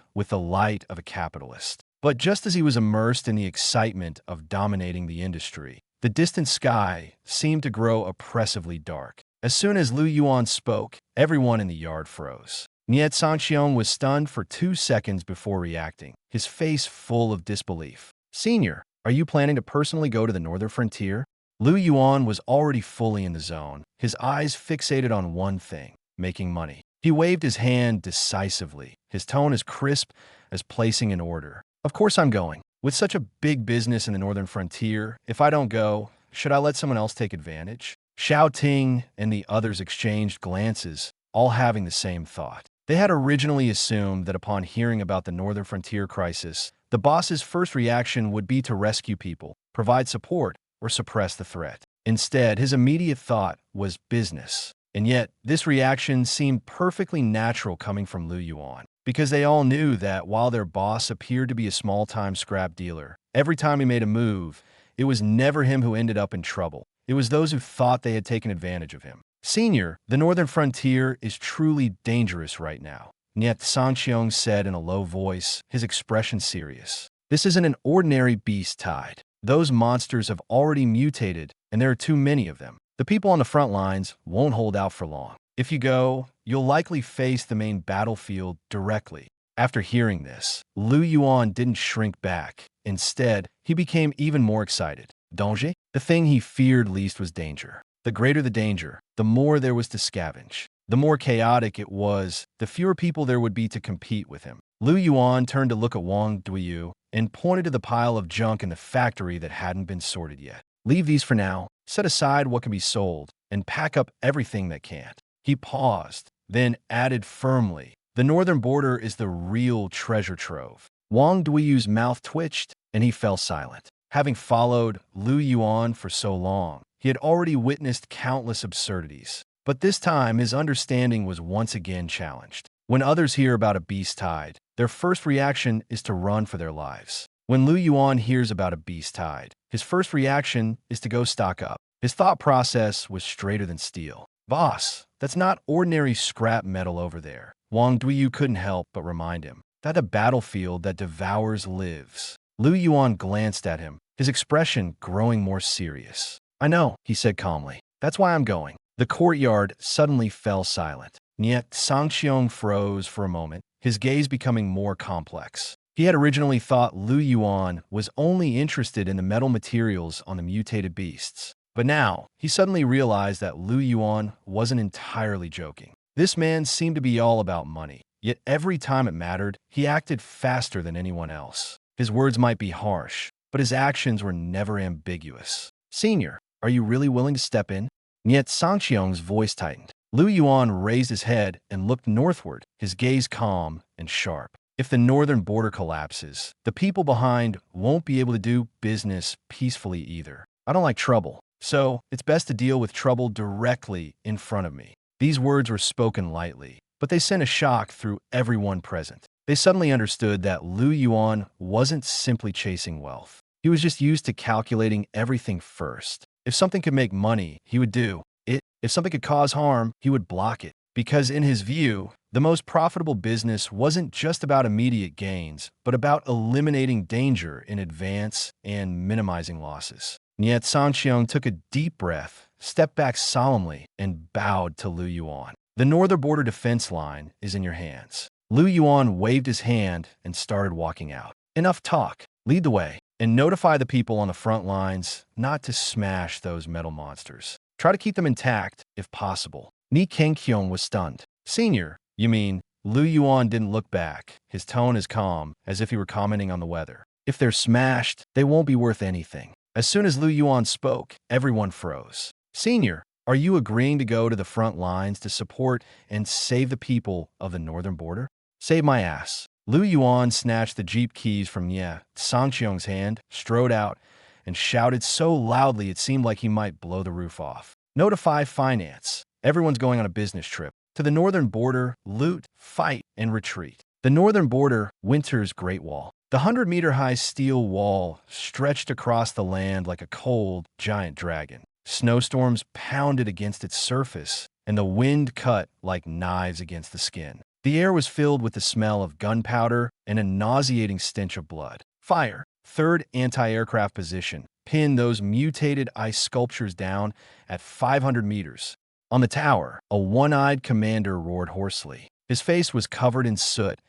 with the light of a capitalist. But just as he was immersed in the excitement of dominating the industry, the distant sky seemed to grow oppressively dark. As soon as Lu Yuan spoke, everyone in the yard froze. Niet Sanxiong was stunned for 2 seconds before reacting, his face full of disbelief. Senior, are you planning to personally go to the northern frontier? Lu Yuan was already fully in the zone, his eyes fixated on one thing: making money. He waved his hand decisively, his tone as crisp as placing an order. Of course I'm going. With such a big business in the northern frontier, if I don't go, should I let someone else take advantage? Xiao Ting and the others exchanged glances, all having the same thought. They had originally assumed that upon hearing about the northern frontier crisis, the boss's first reaction would be to rescue people, provide support, or suppress the threat. Instead, his immediate thought was business. And yet, this reaction seemed perfectly natural coming from Lu Yuan, because they all knew that while their boss appeared to be a small-time scrap dealer, every time he made a move, it was never him who ended up in trouble. It was those who thought they had taken advantage of him. Senior, the northern frontier is truly dangerous right now, Niet Sanxiong said in a low voice, his expression serious. This isn't an ordinary beast tide. Those monsters have already mutated, and there are too many of them. The people on the front lines won't hold out for long. If you go, you'll likely face the main battlefield directly. After hearing this, Lu Yuan didn't shrink back. Instead, he became even more excited. Danger? The thing he feared least was danger. The greater the danger, the more there was to scavenge. The more chaotic it was, the fewer people there would be to compete with him. Lu Yuan turned to look at Wang Duiyu and pointed to the pile of junk in the factory that hadn't been sorted yet. Leave these for now, set aside what can be sold, and pack up everything that can't. He paused, then added firmly, the northern border is the real treasure trove. Wang Duiyu's mouth twitched, and he fell silent. Having followed Lu Yuan for so long, he had already witnessed countless absurdities. But this time, his understanding was once again challenged. When others hear about a beast tide, their first reaction is to run for their lives. When Lu Yuan hears about a beast tide, his first reaction is to go stock up. His thought process was straighter than steel. Boss, that's not ordinary scrap metal over there. Wang Duiyu couldn't help but remind him that a battlefield that devours lives. Lu Yuan glanced at him, his expression growing more serious. I know, he said calmly. That's why I'm going. The courtyard suddenly fell silent. Niet Sanxiong froze for a moment, his gaze becoming more complex. He had originally thought Lu Yuan was only interested in the metal materials on the mutated beasts. But now, he suddenly realized that Lu Yuan wasn't entirely joking. This man seemed to be all about money, yet every time it mattered, he acted faster than anyone else. His words might be harsh, but his actions were never ambiguous. Senior, are you really willing to step in? Yet Sangqiong's voice tightened. Lu Yuan raised his head and looked northward, his gaze calm and sharp. If the northern border collapses, the people behind won't be able to do business peacefully either. I don't like trouble, so it's best to deal with trouble directly in front of me. These words were spoken lightly, but they sent a shock through everyone present. They suddenly understood that Lu Yuan wasn't simply chasing wealth. He was just used to calculating everything first. If something could make money, he would do it. If something could cause harm, he would block it. Because in his view, the most profitable business wasn't just about immediate gains, but about eliminating danger in advance and minimizing losses. And yet Sangqiong took a deep breath, stepped back solemnly, and bowed to Lu Yuan. The northern border defense line is in your hands. Lu Yuan waved his hand and started walking out. Enough talk. Lead the way, and notify the people on the front lines not to smash those metal monsters. Try to keep them intact, if possible. Ni Kengqiong was stunned. Senior, you mean? Lu Yuan didn't look back, his tone as calm as if he were commenting on the weather. If they're smashed, they won't be worth anything. As soon as Lu Yuan spoke, everyone froze. Senior, are you agreeing to go to the front lines to support and save the people of the northern border? Save my ass. Lu Yuan snatched the jeep keys from Sangqiong's hand, strode out, and shouted so loudly it seemed like he might blow the roof off. Notify finance. Everyone's going on a business trip. To the northern border, loot, fight, and retreat. The northern border, Winter's Great Wall. The 100-meter-high steel wall stretched across the land like a cold, giant dragon. Snowstorms pounded against its surface, and the wind cut like knives against the skin. The air was filled with the smell of gunpowder and a nauseating stench of blood. Fire. Third anti-aircraft position. Pin those mutated ice sculptures down at 500 meters. On the tower, a one-eyed commander roared hoarsely. His face was covered in soot,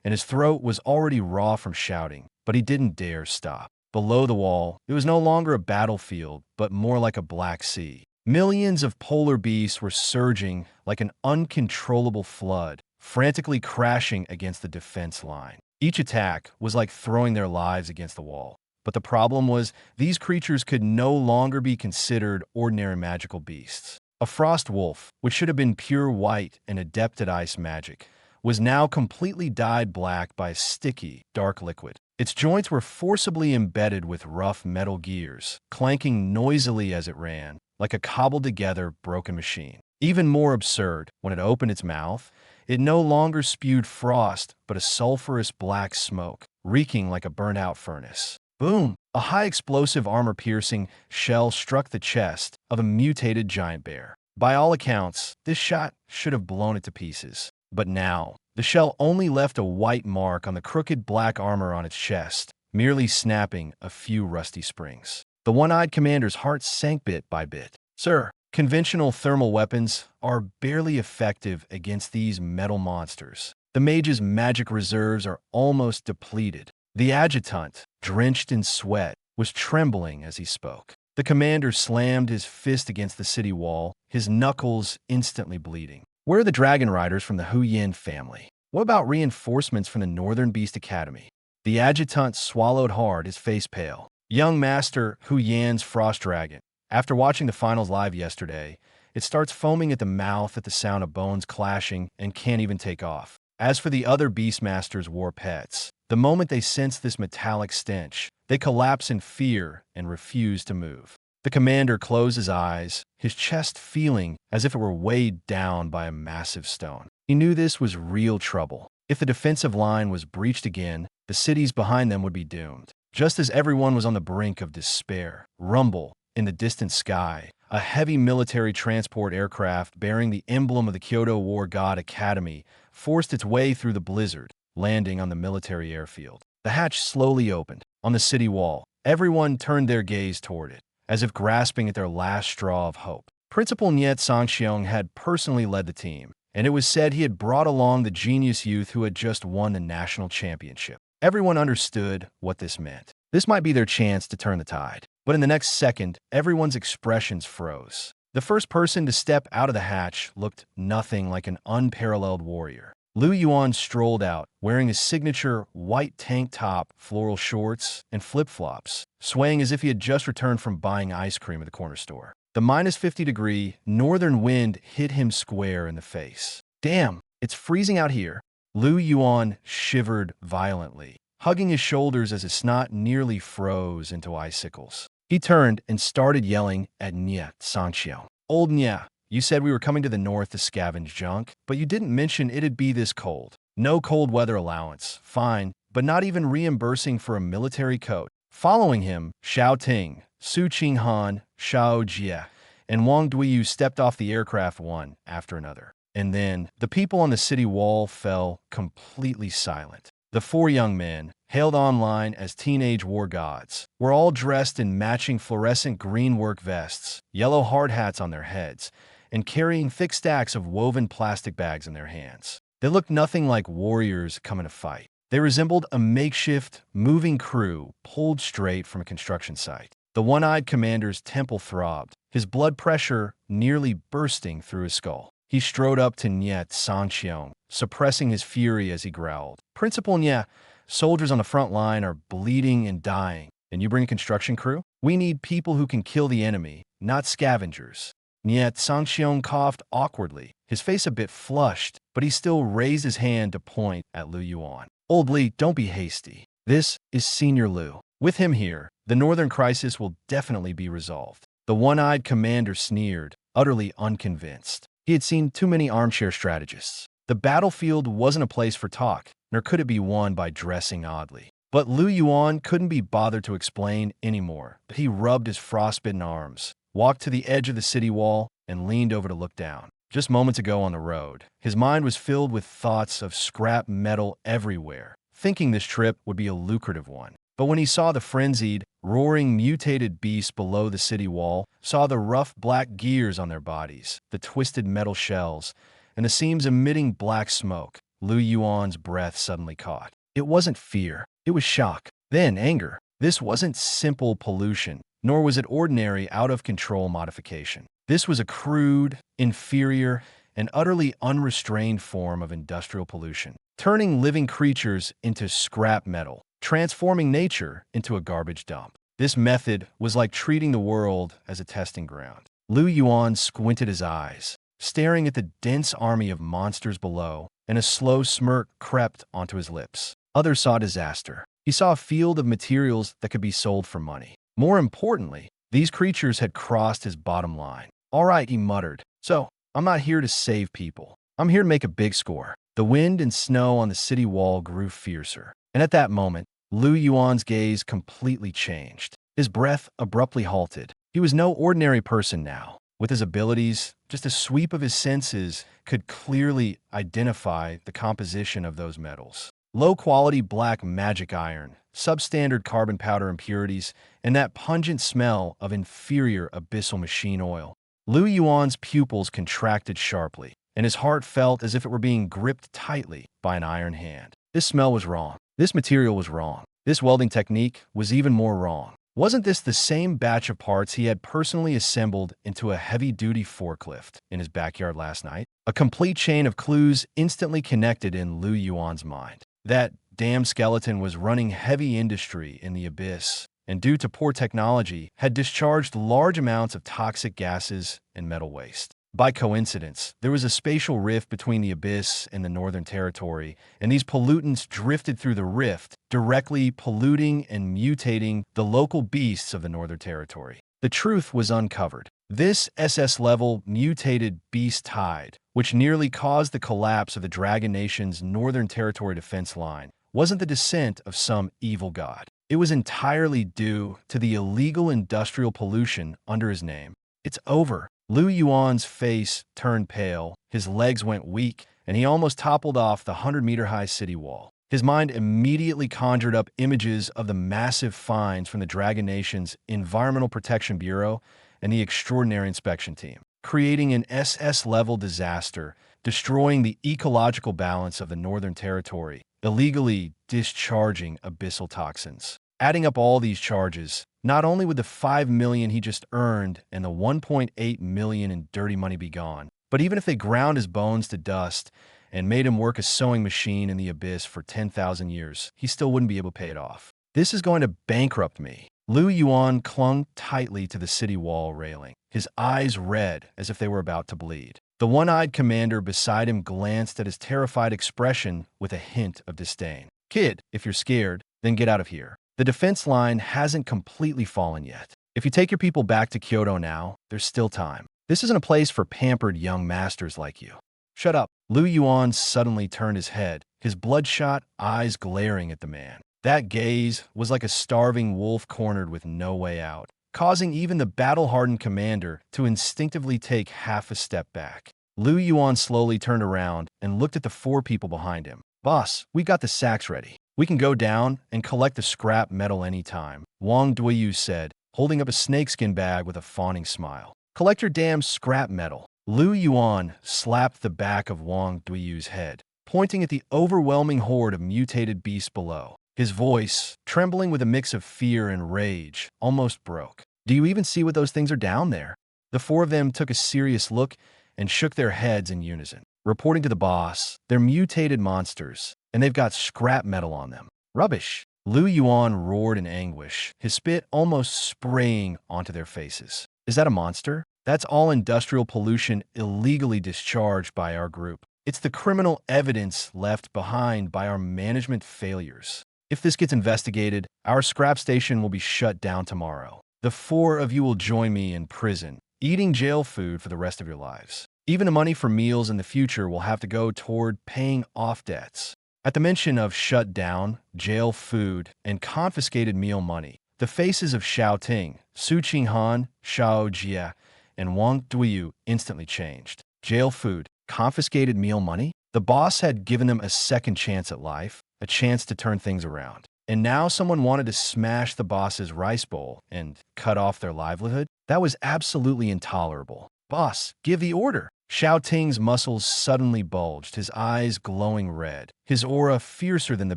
and his throat was already raw from shouting, but he didn't dare stop. Below the wall, it was no longer a battlefield, but more like a black sea. Millions of polar beasts were surging like an uncontrollable flood, frantically crashing against the defense line. Each attack was like throwing their lives against the wall. But the problem was, these creatures could no longer be considered ordinary magical beasts. A frost wolf, which should have been pure white and adept at ice magic, was now completely dyed black by a sticky, dark liquid. Its joints were forcibly embedded with rough metal gears, clanking noisily as it ran, like a cobbled-together, broken machine. Even more absurd, when it opened its mouth, it no longer spewed frost, but a sulfurous black smoke, reeking like a burnt-out furnace. Boom! A high-explosive armor-piercing shell struck the chest of a mutated giant bear. By all accounts, this shot should have blown it to pieces. But now, the shell only left a white mark on the crooked black armor on its chest, merely snapping a few rusty springs. The one-eyed commander's heart sank bit by bit. Sir, conventional thermal weapons are barely effective against these metal monsters. The mage's magic reserves are almost depleted. The adjutant, drenched in sweat, was trembling as he spoke. The commander slammed his fist against the city wall, his knuckles instantly bleeding. Where are the dragon riders from the Huyin family? What about reinforcements from the Northern Beast Academy? The adjutant swallowed hard, his face pale. Young Master Huyan's frost dragon. After watching the finals live yesterday, it starts foaming at the mouth at the sound of bones clashing and can't even take off. As for the other Beastmaster's war pets, the moment they sense this metallic stench, they collapse in fear and refuse to move. The commander closed his eyes, his chest feeling as if it were weighed down by a massive stone. He knew this was real trouble. If the defensive line was breached again, the cities behind them would be doomed. Just as everyone was on the brink of despair, rumble, in the distant sky, a heavy military transport aircraft bearing the emblem of the Kyoto War God Academy forced its way through the blizzard, landing on the military airfield. The hatch slowly opened. On the city wall, everyone turned their gaze toward it, as if grasping at their last straw of hope. Principal Niet Sangqiong had personally led the team, and it was said he had brought along the genius youth who had just won the national championship. Everyone understood what this meant. This might be their chance to turn the tide. But in the next second, everyone's expressions froze. The first person to step out of the hatch looked nothing like an unparalleled warrior. Lu Yuan strolled out, wearing his signature white tank top, floral shorts, and flip-flops, swaying as if he had just returned from buying ice cream at the corner store. The -50-degree northern wind hit him square in the face. Damn, it's freezing out here. Lu Yuan shivered violently, hugging his shoulders as his snot nearly froze into icicles. He turned and started yelling at Nye Sanxiao. Old Nye, you said we were coming to the north to scavenge junk, but you didn't mention it'd be this cold. No cold weather allowance, fine, but not even reimbursing for a military coat. Following him, Xiao Ting, Su Qinghan, Xiao Jie, and Wang Duiyu stepped off the aircraft one after another. And then, the people on the city wall fell completely silent. The four young men, hailed online as teenage war gods, were all dressed in matching fluorescent green work vests, yellow hard hats on their heads, and carrying thick stacks of woven plastic bags in their hands. They looked nothing like warriors coming to fight. They resembled a makeshift, moving crew pulled straight from a construction site. The one-eyed commander's temple throbbed, his blood pressure nearly bursting through his skull. He strode up to Nye Sanxiao, suppressing his fury as he growled. Principal Nye, soldiers on the front line are bleeding and dying, and you bring a construction crew? We need people who can kill the enemy, not scavengers. Nye Sanxiao coughed awkwardly, his face a bit flushed, but he still raised his hand to point at Lu Yuan. Old Li, don't be hasty. This is Senior Lu. With him here, the northern crisis will definitely be resolved. The one-eyed commander sneered, utterly unconvinced. He had seen too many armchair strategists. The battlefield wasn't a place for talk, nor could it be won by dressing oddly. But Lu Yuan couldn't be bothered to explain anymore. He rubbed his frostbitten arms, walked to the edge of the city wall, and leaned over to look down. Just moments ago on the road, his mind was filled with thoughts of scrap metal everywhere, thinking this trip would be a lucrative one. But when he saw the frenzied, roaring, mutated beasts below the city wall, saw the rough black gears on their bodies, the twisted metal shells, and the seams emitting black smoke, Lu Yuan's breath suddenly caught. It wasn't fear, it was shock, then anger. This wasn't simple pollution, nor was it ordinary out-of-control modification. This was a crude, inferior, and utterly unrestrained form of industrial pollution, turning living creatures into scrap metal, transforming nature into a garbage dump. This method was like treating the world as a testing ground. Lu Yuan squinted his eyes, staring at the dense army of monsters below, and a slow smirk crept onto his lips. Others saw disaster. He saw a field of materials that could be sold for money. More importantly, these creatures had crossed his bottom line. All right, he muttered. So, I'm not here to save people. I'm here to make a big score. The wind and snow on the city wall grew fiercer. And at that moment, Lu Yuan's gaze completely changed. His breath abruptly halted. He was no ordinary person now. With his abilities, just a sweep of his senses could clearly identify the composition of those metals. Low-quality black magic iron, substandard carbon powder impurities, and that pungent smell of inferior abyssal machine oil. Lu Yuan's pupils contracted sharply, and his heart felt as if it were being gripped tightly by an iron hand. This smell was wrong. This material was wrong. This welding technique was even more wrong. Wasn't this the same batch of parts he had personally assembled into a heavy-duty forklift in his backyard last night? A complete chain of clues instantly connected in Lu Yuan's mind. That damn skeleton was running heavy industry in the abyss, and due to poor technology, had discharged large amounts of toxic gases and metal waste. By coincidence, there was a spatial rift between the abyss and the Northern Territory, and these pollutants drifted through the rift, directly polluting and mutating the local beasts of the Northern Territory. The truth was uncovered. This SS-level mutated beast tide, which nearly caused the collapse of the Dragon Nation's Northern Territory defense line, wasn't the descent of some evil god. It was entirely due to the illegal industrial pollution under his name. It's over. Lu Yuan's face turned pale, his legs went weak, and he almost toppled off the 100-meter-high city wall. His mind immediately conjured up images of the massive fines from the Dragon Nation's Environmental Protection Bureau and the Extraordinary Inspection Team, creating an SS-level disaster, destroying the ecological balance of the Northern Territory, illegally discharging abyssal toxins. Adding up all these charges, not only would the $5 million he just earned and the $1.8 million in dirty money be gone, but even if they ground his bones to dust and made him work a sewing machine in the abyss for 10,000 years, he still wouldn't be able to pay it off. This is going to bankrupt me. Yuan clung tightly to the city wall railing, his eyes red as if they were about to bleed. The one-eyed commander beside him glanced at his terrified expression with a hint of disdain. Kid, if you're scared, then get out of here. The defense line hasn't completely fallen yet. If you take your people back to Kyoto now, there's still time. This isn't a place for pampered young masters like you. Shut up. Yuan suddenly turned his head, his bloodshot eyes glaring at the man. That gaze was like a starving wolf cornered with no way out, causing even the battle-hardened commander to instinctively take half a step back. Yuan slowly turned around and looked at the 4 people behind him. Boss, we got the sacks ready. We can go down and collect the scrap metal anytime, Wang Duiyu said, holding up a snakeskin bag with a fawning smile. Collect your damn scrap metal. Yuan slapped the back of Wang Duiyu's head, pointing at the overwhelming horde of mutated beasts below. His voice, trembling with a mix of fear and rage, almost broke. Do you even see what those things are down there? The 4 of them took a serious look and shook their heads in unison. Reporting to the boss, they're mutated monsters, and they've got scrap metal on them. Rubbish! Yuan roared in anguish, his spit almost spraying onto their faces. Is that a monster? That's all industrial pollution illegally discharged by our group. It's the criminal evidence left behind by our management failures. If this gets investigated, our scrap station will be shut down tomorrow. The 4 of you will join me in prison, eating jail food for the rest of your lives. Even the money for meals in the future will have to go toward paying off debts. At the mention of shut down, jail food, and confiscated meal money, the faces of Xiao Ting, Su Qinghan, Xiao Jie, and Wang Duiyu instantly changed. Jail food, confiscated meal money? The boss had given them a second chance at life, a chance to turn things around. And now someone wanted to smash the boss's rice bowl and cut off their livelihood? That was absolutely intolerable. Boss, give the order. Xiao Ting's muscles suddenly bulged, his eyes glowing red, his aura fiercer than the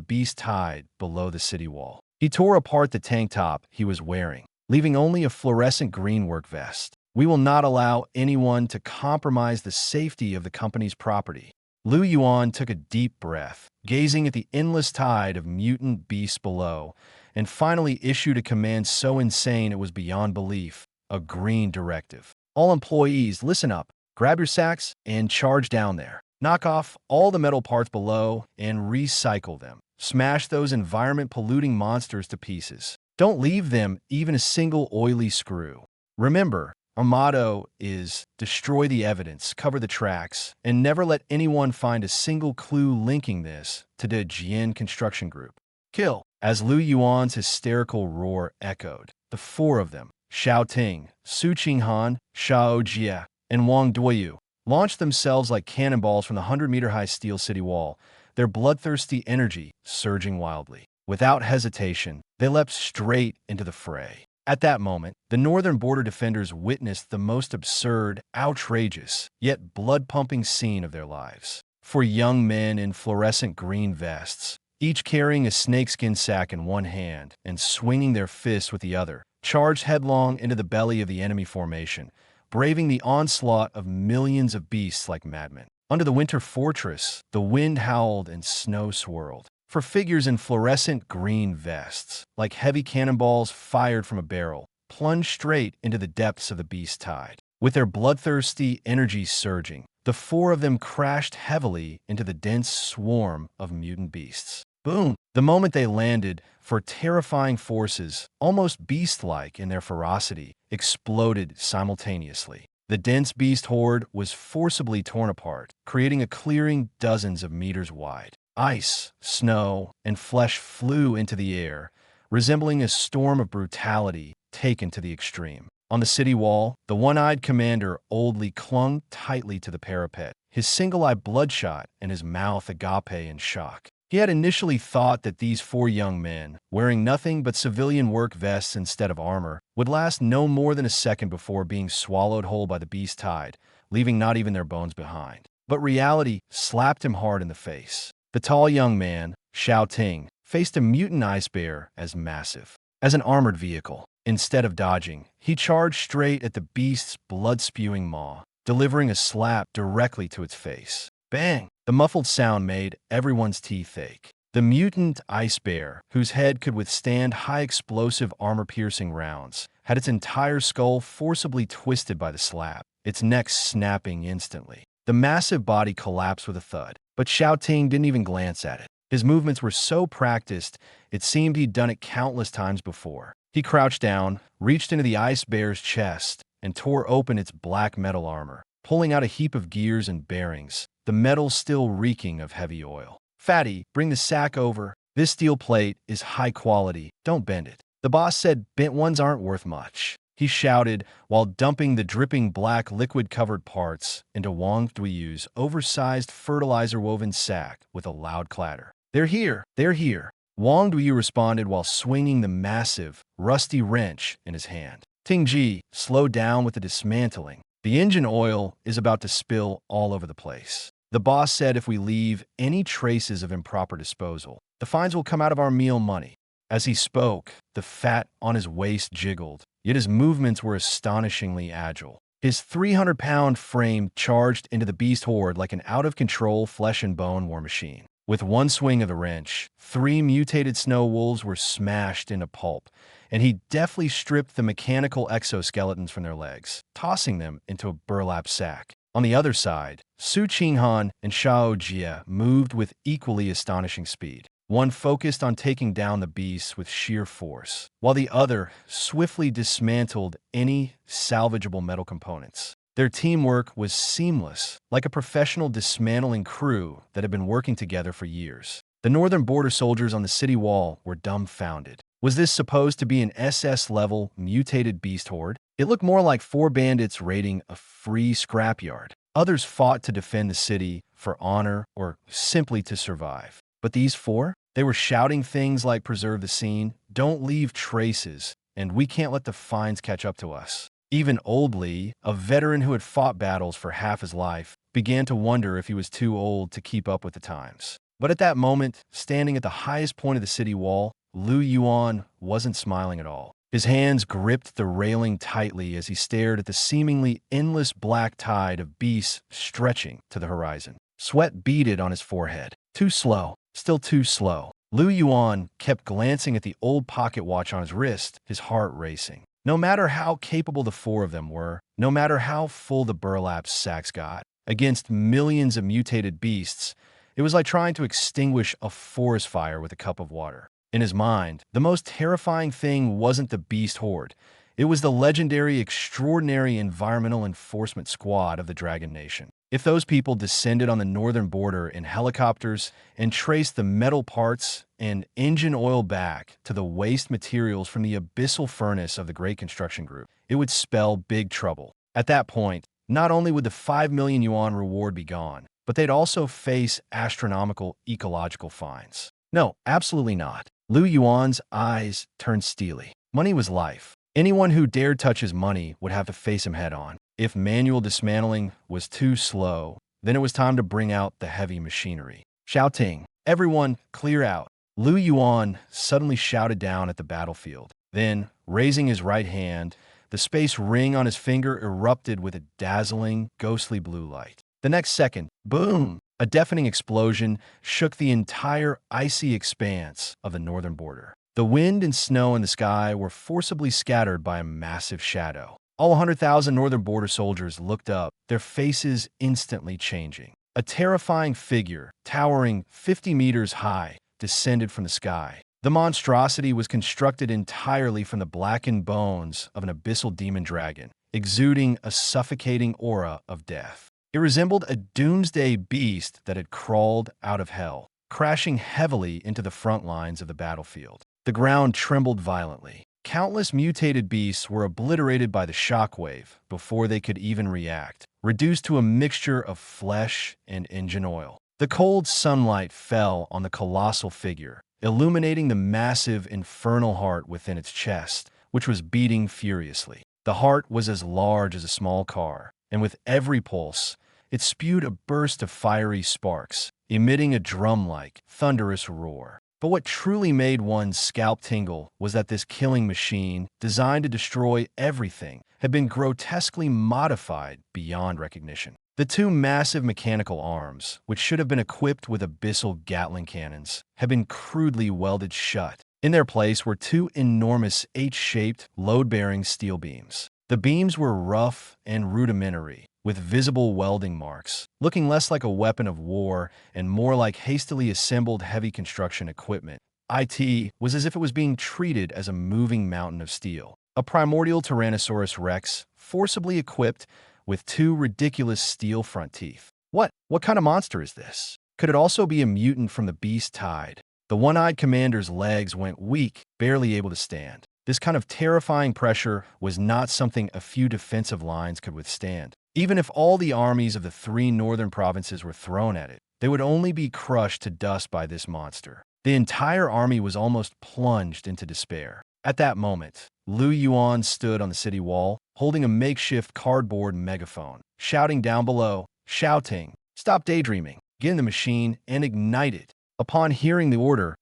beast tide below the city wall. He tore apart the tank top he was wearing, leaving only a fluorescent green work vest. We will not allow anyone to compromise the safety of the company's property. Yuan took a deep breath, gazing at the endless tide of mutant beasts below, and finally issued a command so insane it was beyond belief, a green directive. All employees, listen up. Grab your sacks and charge down there. Knock off all the metal parts below and recycle them. Smash those environment-polluting monsters to pieces. Don't leave them even a single oily screw. Remember, our motto is destroy the evidence, cover the tracks, and never let anyone find a single clue linking this to the Jian construction group. Kill! As Yuan's hysterical roar echoed, the 4 of them, Xiao Ting, Su Qinghan, Xiao Jie, and Wang Duiyu, launched themselves like cannonballs from the 100-meter-high steel city wall, their bloodthirsty energy surging wildly. Without hesitation, they leapt straight into the fray. At that moment, the northern border defenders witnessed the most absurd, outrageous, yet blood-pumping scene of their lives. 4 young men in fluorescent green vests, each carrying a snakeskin sack in one hand and swinging their fists with the other, charged headlong into the belly of the enemy formation, braving the onslaught of millions of beasts like madmen. Under the winter fortress, the wind howled and snow swirled. For figures in fluorescent green vests, like heavy cannonballs fired from a barrel, plunged straight into the depths of the beast tide. With their bloodthirsty energy surging, the 4 of them crashed heavily into the dense swarm of mutant beasts. Boom! The moment they landed, 4 terrifying forces, almost beast-like in their ferocity, exploded simultaneously. The dense beast horde was forcibly torn apart, creating a clearing dozens of meters wide. Ice, snow, and flesh flew into the air, resembling a storm of brutality taken to the extreme. On the city wall, the one-eyed commander Oldly clung tightly to the parapet, his single eye bloodshot and his mouth agape in shock. He had initially thought that these 4 young men, wearing nothing but civilian work vests instead of armor, would last no more than a second before being swallowed whole by the beast tide, leaving not even their bones behind. But reality slapped him hard in the face. The tall young man, Xiao Ting, faced a mutant ice bear as massive as an armored vehicle. Instead of dodging, he charged straight at the beast's blood-spewing maw, delivering a slap directly to its face. Bang! The muffled sound made everyone's teeth ache. The mutant ice bear, whose head could withstand high-explosive armor-piercing rounds, had its entire skull forcibly twisted by the slap, its neck snapping instantly. The massive body collapsed with a thud, but Xiaoting didn't even glance at it. His movements were so practiced, it seemed he'd done it countless times before. He crouched down, reached into the ice bear's chest, and tore open its black metal armor, pulling out a heap of gears and bearings, the metal still reeking of heavy oil. "Fatty, bring the sack over. This steel plate is high quality. Don't bend it." The boss said bent ones aren't worth much. He shouted while dumping the dripping black liquid-covered parts into Wang Duiyu's oversized fertilizer-woven sack with a loud clatter. "They're here! They're here!" Wang Duiyu responded while swinging the massive, rusty wrench in his hand. "Tingji, slow down with the dismantling. The engine oil is about to spill all over the place." The boss said if we leave any traces of improper disposal, the fines will come out of our meal money. As he spoke, the fat on his waist jiggled, yet his movements were astonishingly agile. His 300-pound frame charged into the beast horde like an out-of-control flesh-and-bone war machine. With one swing of the wrench, 3 mutated snow wolves were smashed into pulp, and he deftly stripped the mechanical exoskeletons from their legs, tossing them into a burlap sack. On the other side, Su Qinghan and Shao Jie moved with equally astonishing speed. One focused on taking down the beasts with sheer force, while the other swiftly dismantled any salvageable metal components. Their teamwork was seamless, like a professional dismantling crew that had been working together for years. The northern border soldiers on the city wall were dumbfounded. Was this supposed to be an SS-level mutated beast horde? It looked more like 4 bandits raiding a free scrapyard. Others fought to defend the city for honor or simply to survive. But these 4? They were shouting things like "preserve the scene," "don't leave traces," and "we can't let the fines catch up to us." Even Old Lee, a veteran who had fought battles for half his life, began to wonder if he was too old to keep up with the times. But at that moment, standing at the highest point of the city wall, Lu Yuan wasn't smiling at all. His hands gripped the railing tightly as he stared at the seemingly endless black tide of beasts stretching to the horizon. Sweat beaded on his forehead. Too slow. Still too slow. Lu Yuan kept glancing at the old pocket watch on his wrist, his heart racing. No matter how capable the 4 of them were, no matter how full the burlap sacks got, against millions of mutated beasts, it was like trying to extinguish a forest fire with a cup of water. In his mind, the most terrifying thing wasn't the beast horde. It was the legendary Extraordinary Environmental Enforcement Squad of the Dragon Nation. If those people descended on the northern border in helicopters and traced the metal parts and engine oil back to the waste materials from the abyssal furnace of the Great Construction Group, it would spell big trouble. At that point, not only would the 5 million yuan reward be gone, but they'd also face astronomical ecological fines. No, absolutely not. Lu Yuan's eyes turned steely. Money was life. Anyone who dared touch his money would have to face him head-on. If manual dismantling was too slow, then it was time to bring out the heavy machinery. "Shouting, everyone, clear out!" Lu Yuan suddenly shouted down at the battlefield. Then, raising his right hand, the space ring on his finger erupted with a dazzling, ghostly blue light. The next second, boom! A deafening explosion shook the entire icy expanse of the northern border. The wind and snow in the sky were forcibly scattered by a massive shadow. All 100,000 northern border soldiers looked up, their faces instantly changing. A terrifying figure, towering 50 meters high, descended from the sky. The monstrosity was constructed entirely from the blackened bones of an abyssal demon dragon, exuding a suffocating aura of death. It resembled a doomsday beast that had crawled out of hell, crashing heavily into the front lines of the battlefield. The ground trembled violently. Countless mutated beasts were obliterated by the shockwave before they could even react, reduced to a mixture of flesh and engine oil. The cold sunlight fell on the colossal figure, illuminating the massive infernal heart within its chest, which was beating furiously. The heart was as large as a small car, and with every pulse, it spewed a burst of fiery sparks, emitting a drum-like, thunderous roar. But what truly made one's scalp tingle was that this killing machine, designed to destroy everything, had been grotesquely modified beyond recognition. The two massive mechanical arms, which should have been equipped with abyssal Gatling cannons, had been crudely welded shut. In their place were two enormous H-shaped, load-bearing steel beams. The beams were rough and rudimentary, with visible welding marks, looking less like a weapon of war and more like hastily assembled heavy construction equipment. It was as if it was being treated as a moving mountain of steel. A primordial Tyrannosaurus Rex, forcibly equipped with two ridiculous steel front teeth. What kind of monster is this? Could it also be a mutant from the beast tide? The one-eyed commander's legs went weak, barely able to stand. This kind of terrifying pressure was not something a few defensive lines could withstand. Even if all the armies of the three northern provinces were thrown at it, they would only be crushed to dust by this monster. The entire army was almost plunged into despair. At that moment, Yuan stood on the city wall, holding a makeshift cardboard megaphone, shouting down below, shouting, "Stop daydreaming, get in the machine and ignite it." Upon hearing the order,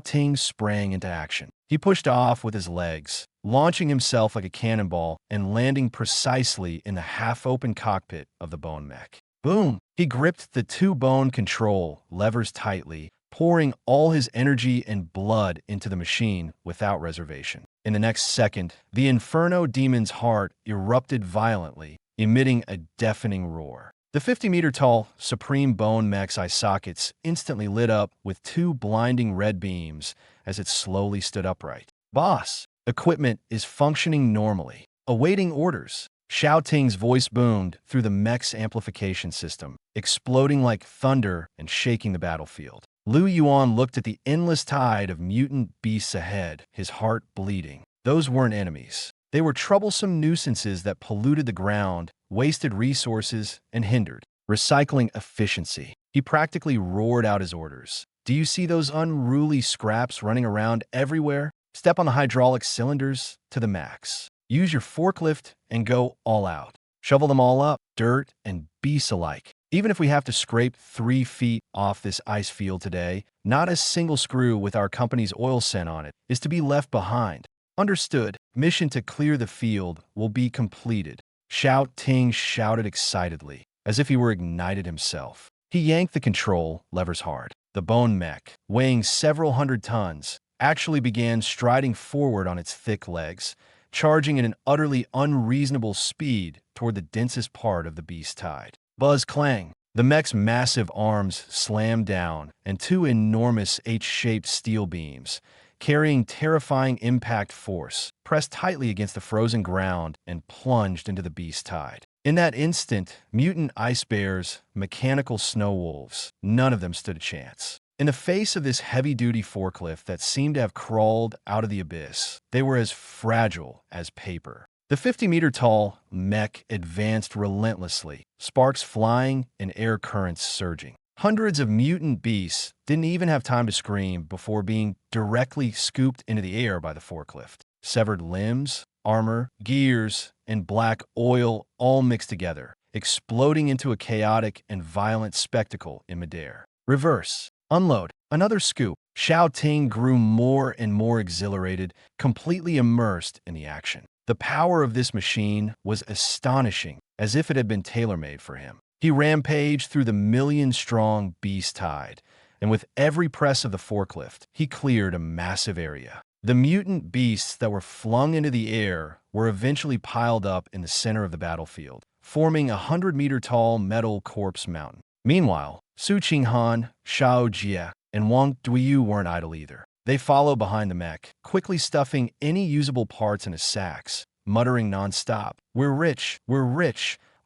Ting sprang into action. He pushed off with his legs, launching himself like a cannonball and landing precisely in the half-open cockpit of the bone mech. Boom! He gripped the two bone control levers tightly, pouring all his energy and blood into the machine without reservation. In the next second, the Inferno Demon's heart erupted violently, emitting a deafening roar. The 50-meter-tall Supreme Bone Mech's eye sockets instantly lit up with two blinding red beams as it slowly stood upright. "Boss, equipment is functioning normally. Awaiting orders." Ting's voice boomed through the mech's amplification system, exploding like thunder and shaking the battlefield. Yuan looked at the endless tide of mutant beasts ahead, his heart bleeding. Those weren't enemies. They were troublesome nuisances that polluted the ground, wasted resources, and hindered recycling efficiency. He practically roared out his orders. "Do you see those unruly scraps running around everywhere? Step on the hydraulic cylinders to the max. Use your forklift and go all out. Shovel them all up, dirt and beasts alike. Even if we have to scrape 3 feet off this ice field today, not a single screw with our company's oil scent on it is to be left behind. Understood. Mission to clear the field will be completed." Ting shouted excitedly, as if he were ignited himself. He yanked the control levers hard. The bone mech, weighing several hundred tons, actually began striding forward on its thick legs, charging at an utterly unreasonable speed toward the densest part of the beast tide. Buzz clang. The mech's massive arms slammed down, and two enormous H-shaped steel beams, carrying terrifying impact force, pressed tightly against the frozen ground and plunged into the beast tide. In that instant, mutant ice bears, mechanical snow wolves, none of them stood a chance. In the face of this heavy-duty forklift that seemed to have crawled out of the abyss, they were as fragile as paper. The 50-meter-tall mech advanced relentlessly, sparks flying and air currents surging. Hundreds of mutant beasts didn't even have time to scream before being directly scooped into the air by the forklift. Severed limbs, armor, gears, and black oil all mixed together, exploding into a chaotic and violent spectacle in midair. Reverse. Unload. Another scoop. Ting grew more and more exhilarated, completely immersed in the action. The power of this machine was astonishing, as if it had been tailor-made for him. He rampaged through the million-strong beast tide, and with every press of the forklift, he cleared a massive area. The mutant beasts that were flung into the air were eventually piled up in the center of the battlefield, forming a 100-meter-tall metal corpse mountain. Meanwhile, Su Qinghan, Shao Jie, and Wang Duiyu weren't idle either. They followed behind the mech, quickly stuffing any usable parts into sacks, muttering nonstop, we're rich,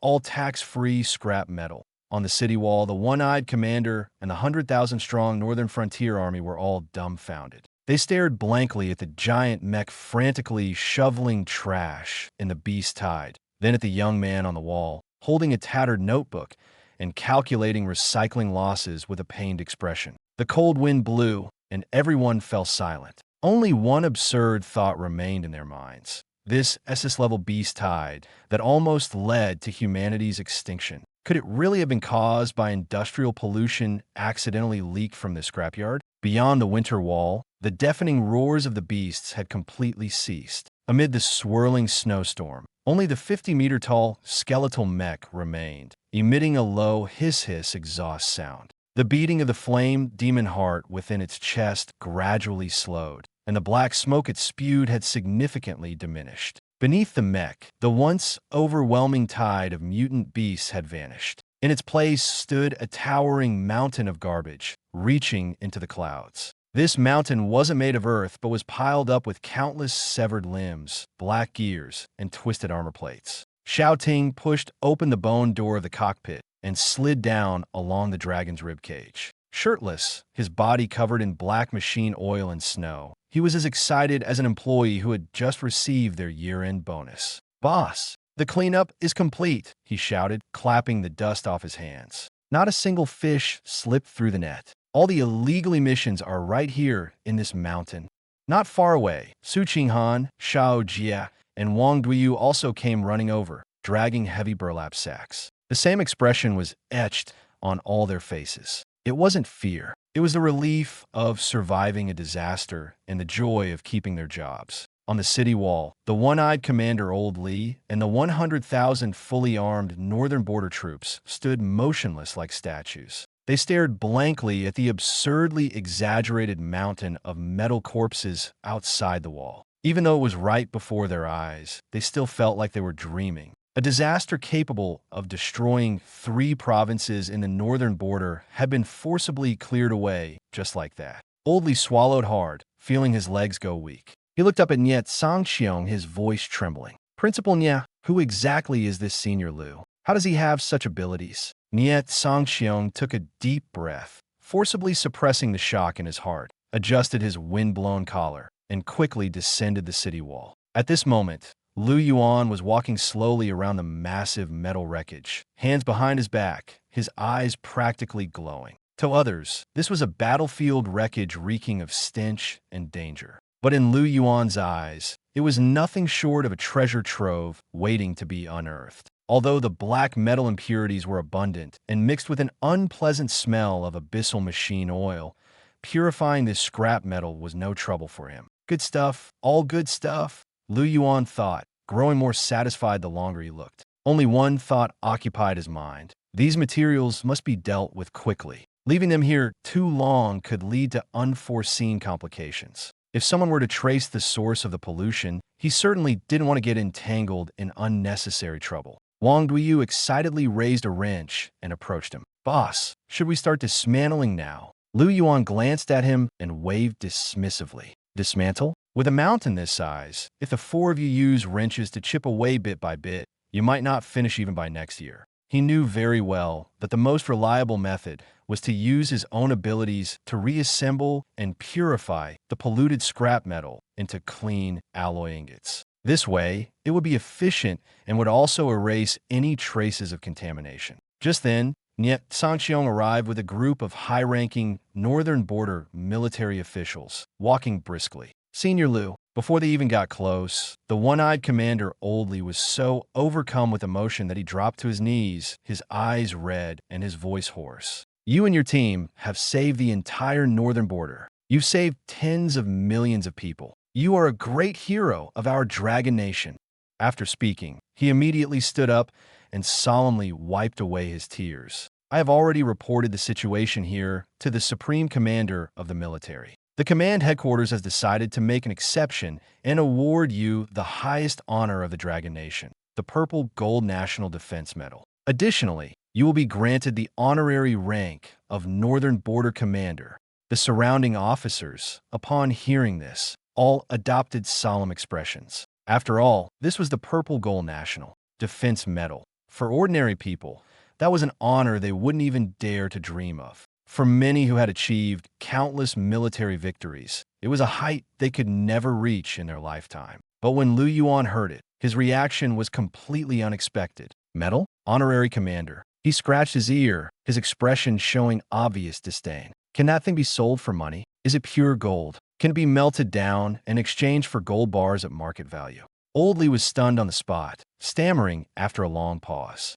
all tax-free scrap metal." On the city wall, the one-eyed commander and the 100,000-strong Northern Frontier Army were all dumbfounded. They stared blankly at the giant mech frantically shoveling trash in the beast tide, then at the young man on the wall, holding a tattered notebook and calculating recycling losses with a pained expression. The cold wind blew, and everyone fell silent. Only one absurd thought remained in their minds. This SS-level beast tide that almost led to humanity's extinction. Could it really have been caused by industrial pollution accidentally leaked from the scrapyard? Beyond the winter wall, the deafening roars of the beasts had completely ceased. Amid the swirling snowstorm, Only the 50-meter-tall skeletal mech remained, emitting a low hiss-hiss exhaust sound. The beating of the flame demon heart within its chest gradually slowed, and the black smoke it spewed had significantly diminished. Beneath the mech, the once overwhelming tide of mutant beasts had vanished. In its place stood a towering mountain of garbage, reaching into the clouds. This mountain wasn't made of earth, but was piled up with countless severed limbs, black gears, and twisted armor plates. Xiao Ting pushed open the bone door of the cockpit and slid down along the dragon's ribcage. Shirtless, his body covered in black machine oil and snow, he was as excited as an employee who had just received their year-end bonus. "Boss, the cleanup is complete," he shouted, clapping the dust off his hands. Not a single fish slipped through the net. All the illegal emissions are right here in this mountain. Not far away, Su Qinghan, Xiao Jia, and Wang Duyu also came running over, dragging heavy burlap sacks. The same expression was etched on all their faces. It wasn't fear. It was the relief of surviving a disaster and the joy of keeping their jobs. On the city wall, the one-eyed commander Old Li and the 100,000 fully armed northern border troops stood motionless like statues. They stared blankly at the absurdly exaggerated mountain of metal corpses outside the wall. Even though it was right before their eyes, they still felt like they were dreaming. A disaster capable of destroying 3 provinces in the northern border had been forcibly cleared away just like that. Old Li swallowed hard, feeling his legs go weak. He looked up at Niet Sangxiong, his voice trembling. "Principal Nia, who exactly is this Senior Liu? How does he have such abilities?" Niet Sangxiong took a deep breath, forcibly suppressing the shock in his heart, adjusted his wind-blown collar, and quickly descended the city wall. At this moment, Lu Yuan was walking slowly around the massive metal wreckage, hands behind his back, his eyes practically glowing. To others, this was a battlefield wreckage reeking of stench and danger. But in Lu Yuan's eyes, it was nothing short of a treasure trove waiting to be unearthed. Although the black metal impurities were abundant and mixed with an unpleasant smell of abyssal machine oil, purifying this scrap metal was no trouble for him. Good stuff, all good stuff, Lu Yuan thought, growing more satisfied the longer he looked. Only one thought occupied his mind. These materials must be dealt with quickly. Leaving them here too long could lead to unforeseen complications. If someone were to trace the source of the pollution, he certainly didn't want to get entangled in unnecessary trouble. Wang Duyu excitedly raised a wrench and approached him. "Boss, should we start dismantling now?" Lu Yuan glanced at him and waved dismissively. "Dismantle? With a mountain this size, if the 4 of you use wrenches to chip away bit by bit, you might not finish even by next year." He knew very well that the most reliable method was to use his own abilities to reassemble and purify the polluted scrap metal into clean alloy ingots. This way, it would be efficient and would also erase any traces of contamination. Just then, Niet Sangxiong arrived with a group of high-ranking northern border military officials, walking briskly. "Senior Liu." Before they even got close, the one-eyed commander Old Li was so overcome with emotion that he dropped to his knees, his eyes red and his voice hoarse. "You and your team have saved the entire northern border. You've saved tens of millions of people. You are a great hero of our dragon nation." After speaking, he immediately stood up and solemnly wiped away his tears. "I have already reported the situation here to the Supreme Commander of the military. The command headquarters has decided to make an exception and award you the highest honor of the Dragon Nation, the Purple Gold National Defense Medal. Additionally, you will be granted the honorary rank of Northern Border Commander." The surrounding officers, upon hearing this, all adopted solemn expressions. After all, this was the Purple Gold National Defense Medal. For ordinary people, that was an honor they wouldn't even dare to dream of. For many who had achieved countless military victories, it was a height they could never reach in their lifetime. But when Lu Yuan heard it, his reaction was completely unexpected. "Medal? Honorary commander." He scratched his ear, his expression showing obvious disdain. "Can that thing be sold for money? Is it pure gold? Can it be melted down and exchanged for gold bars at market value?" Old Li was stunned on the spot, stammering after a long pause.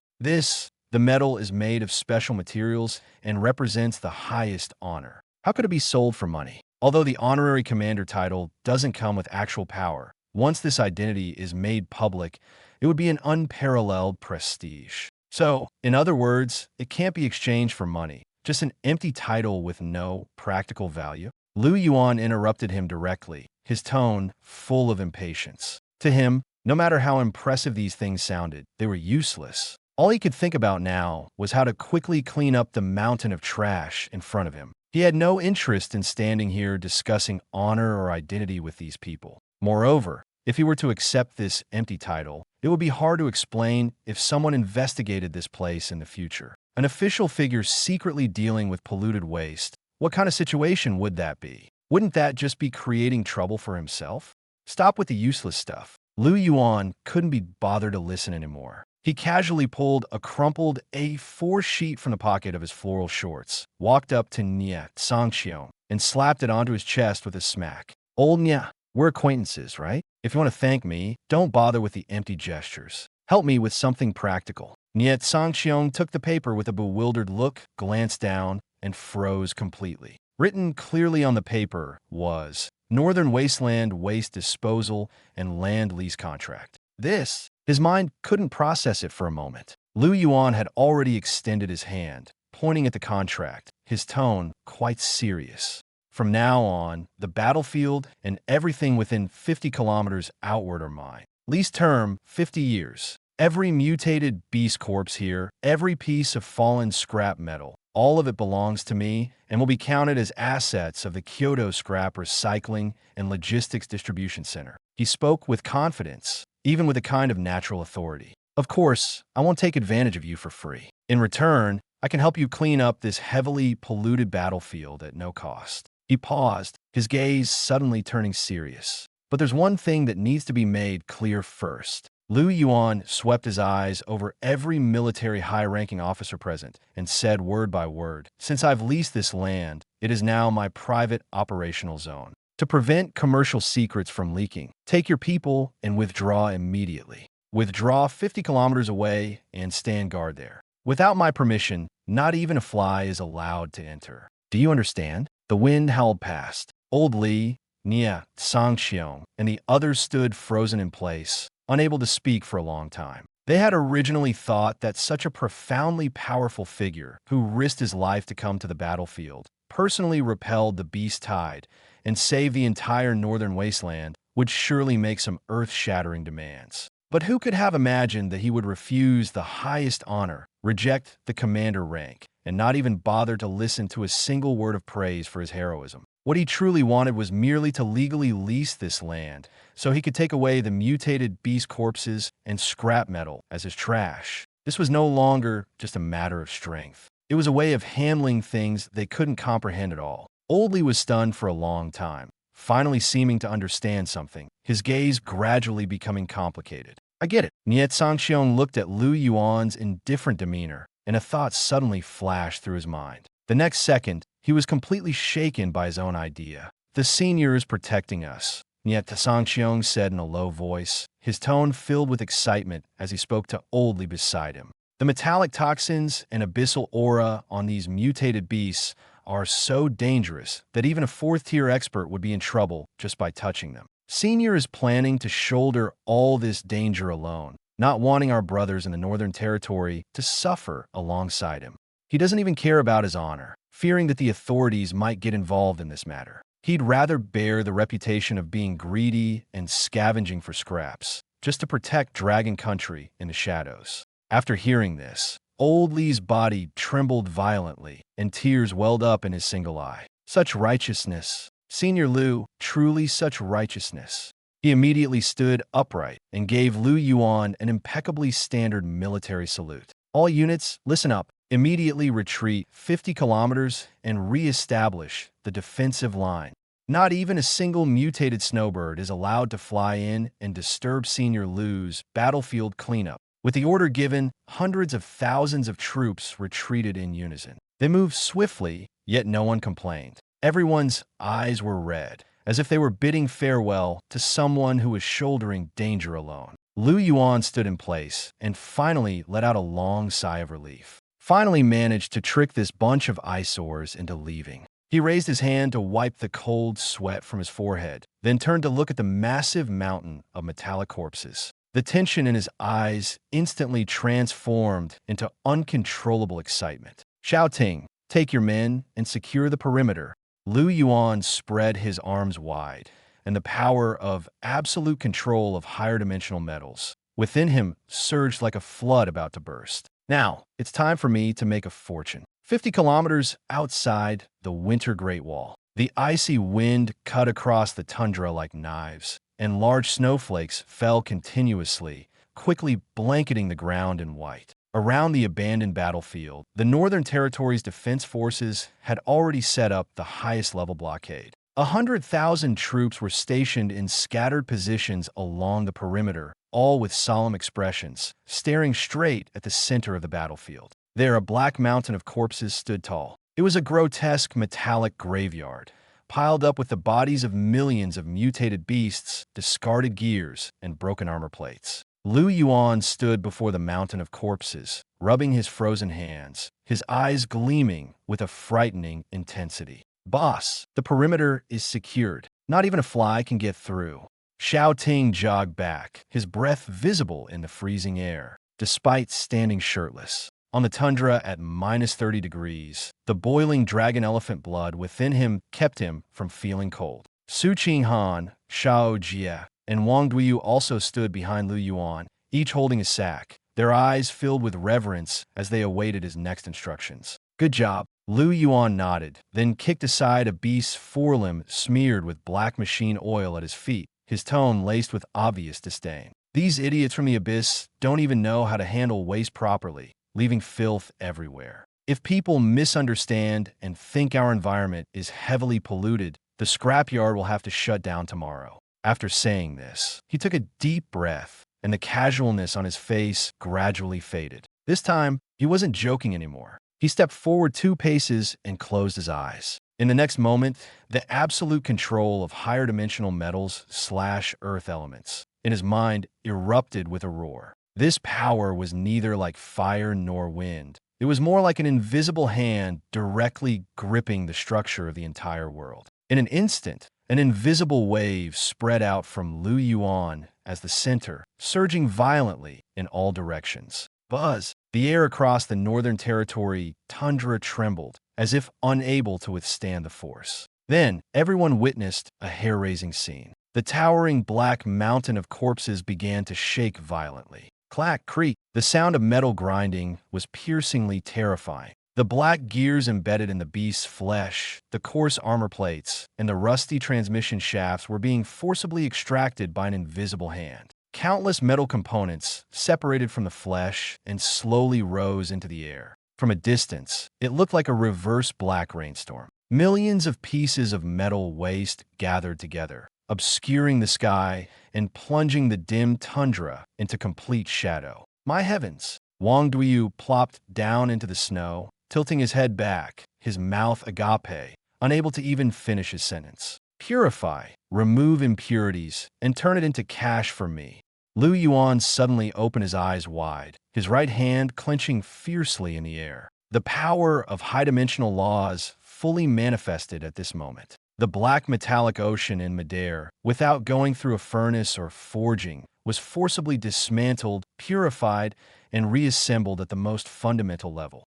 The medal is made of special materials and represents the highest honor. How could it be sold for money?" Although the honorary commander title doesn't come with actual power, once this identity is made public, It would be an unparalleled prestige. So, in other words, it can't be exchanged for money. Just an empty title with no practical value. Lu Yuan interrupted him directly, his tone full of impatience. To him, no matter how impressive these things sounded, they were useless. All he could think about now was how to quickly clean up the mountain of trash in front of him. He had no interest in standing here discussing honor or identity with these people. Moreover, if he were to accept this empty title, it would be hard to explain if someone investigated this place in the future. An official figure secretly dealing with polluted waste, what kind of situation would that be? Wouldn't that just be creating trouble for himself? Stop with the useless stuff. Lu Yuan couldn't be bothered to listen anymore. He casually pulled a crumpled A4 sheet from the pocket of his floral shorts, walked up to Nia Sangxiong, and slapped it onto his chest with a smack. Old Nia, we're acquaintances, right? If you want to thank me, don't bother with the empty gestures. Help me with something practical. Nia Sangxiong took the paper with a bewildered look, glanced down, and froze completely. Written clearly on the paper was Northern Wasteland Waste Disposal and Land Lease Contract. His mind couldn't process it for a moment. Lu Yuan had already extended his hand, pointing at the contract, his tone quite serious. From now on, the battlefield and everything within 50 kilometers outward are mine. Lease term, 50 years. Every mutated beast corpse here, every piece of fallen scrap metal, all of it belongs to me and will be counted as assets of the Kyoto Scrap Recycling and Logistics Distribution Center. He spoke with confidence, even with a kind of natural authority. Of course, I won't take advantage of you for free. In return, I can help you clean up this heavily polluted battlefield at no cost. He paused, his gaze suddenly turning serious. But there's one thing that needs to be made clear first. Lu Yuan swept his eyes over every military high-ranking officer present and said word by word, "Since I've leased this land, it is now my private operational zone. To prevent commercial secrets from leaking, take your people and withdraw immediately. Withdraw 50 kilometers away and stand guard there. Without my permission, not even a fly is allowed to enter. Do you understand?" The wind howled past. Old Li, Nia Sangxiong, and the others stood frozen in place, unable to speak for a long time. They had originally thought that such a profoundly powerful figure, who risked his life to come to the battlefield, personally repelled the beast tide, and save the entire northern wasteland, would surely make some earth-shattering demands. But who could have imagined that he would refuse the highest honor, reject the commander rank, and not even bother to listen to a single word of praise for his heroism? What he truly wanted was merely to legally lease this land, so he could take away the mutated beast corpses and scrap metal as his trash. This was no longer just a matter of strength. It was a way of handling things they couldn't comprehend at all. Old Li was stunned for a long time, finally seeming to understand something, his gaze gradually becoming complicated. "I get it." Niet Sangxiong looked at Lu Yuan's indifferent demeanor, and a thought suddenly flashed through his mind. The next second, he was completely shaken by his own idea. "The senior is protecting us," Niet Sangxiong said in a low voice, his tone filled with excitement as he spoke to Old Li beside him. "The metallic toxins and abyssal aura on these mutated beasts are so dangerous that even a fourth-tier expert would be in trouble just by touching them. Senior is planning to shoulder all this danger alone, not wanting our brothers in the Northern Territory to suffer alongside him. He doesn't even care about his honor, fearing that the authorities might get involved in this matter. He'd rather bear the reputation of being greedy and scavenging for scraps, just to protect Dragon Country in the shadows." After hearing this, Old Li's body trembled violently, and tears welled up in his single eye. Such righteousness! Senior Lu, truly such righteousness. He immediately stood upright and gave Lu Yuan an impeccably standard military salute. "All units, listen up. Immediately retreat 50 kilometers and re-establish the defensive line. Not even a single mutated snowbird is allowed to fly in and disturb Senior Lu's battlefield cleanup." With the order given, hundreds of thousands of troops retreated in unison. They moved swiftly, yet no one complained. Everyone's eyes were red, as if they were bidding farewell to someone who was shouldering danger alone. Lu Yuan stood in place and finally let out a long sigh of relief. Finally managed to trick this bunch of eyesores into leaving. He raised his hand to wipe the cold sweat from his forehead, then turned to look at the massive mountain of metallic corpses. The tension in his eyes instantly transformed into uncontrollable excitement. Shouting, "Take your men and secure the perimeter." Yuan spread his arms wide, and the power of absolute control of higher dimensional metals within him surged like a flood about to burst. Now, it's time for me to make a fortune. 50 kilometers outside the Winter Great Wall, the icy wind cut across the tundra like knives, and large snowflakes fell continuously, quickly blanketing the ground in white. Around the abandoned battlefield, the Northern Territory's defense forces had already set up the highest-level blockade. 100,000 troops were stationed in scattered positions along the perimeter, all with solemn expressions, staring straight at the center of the battlefield. There, a black mountain of corpses stood tall. It was a grotesque metallic graveyard, piled up with the bodies of millions of mutated beasts, discarded gears, and broken armor plates. Yuan stood before the mountain of corpses, rubbing his frozen hands, his eyes gleaming with a frightening intensity. "Boss, the perimeter is secured. Not even a fly can get through." Xiao Ting jogged back, his breath visible in the freezing air, despite standing shirtless. On the tundra at -30 degrees, the boiling dragon elephant blood within him kept him from feeling cold. Su Qinghan, Shao Jie, and Wang Duyu also stood behind Yuan, each holding a sack, their eyes filled with reverence as they awaited his next instructions. "Good job." Yuan nodded, then kicked aside a beast's forelimb smeared with black machine oil at his feet, his tone laced with obvious disdain. "These idiots from the abyss don't even know how to handle waste properly, leaving filth everywhere. If people misunderstand and think our environment is heavily polluted, the scrapyard will have to shut down tomorrow." After saying this, he took a deep breath, and the casualness on his face gradually faded. This time, he wasn't joking anymore. He stepped forward 2 paces and closed his eyes. In the next moment, the absolute control of higher dimensional metals/earth elements in his mind erupted with a roar. This power was neither like fire nor wind. It was more like an invisible hand directly gripping the structure of the entire world. In an instant, an invisible wave spread out from Yuan as the center, surging violently in all directions. Buzz! The air across the Northern Territory tundra trembled, as if unable to withstand the force. Then, everyone witnessed a hair-raising scene. The towering black mountain of corpses began to shake violently. Clack, creak. The sound of metal grinding was piercingly terrifying. The black gears embedded in the beast's flesh, the coarse armor plates, and the rusty transmission shafts were being forcibly extracted by an invisible hand. Countless metal components separated from the flesh and slowly rose into the air. From a distance, it looked like a reverse black rainstorm. Millions of pieces of metal waste gathered together, obscuring the sky and plunging the dim tundra into complete shadow. "My heavens!" Wang Duyu plopped down into the snow, tilting his head back, his mouth agape, unable to even finish his sentence. "Purify, remove impurities, and turn it into cash for me." Yuan suddenly opened his eyes wide, his right hand clenching fiercely in the air. The power of high-dimensional laws fully manifested at this moment. The black metallic ocean in midair, without going through a furnace or forging, was forcibly dismantled, purified, and reassembled at the most fundamental level.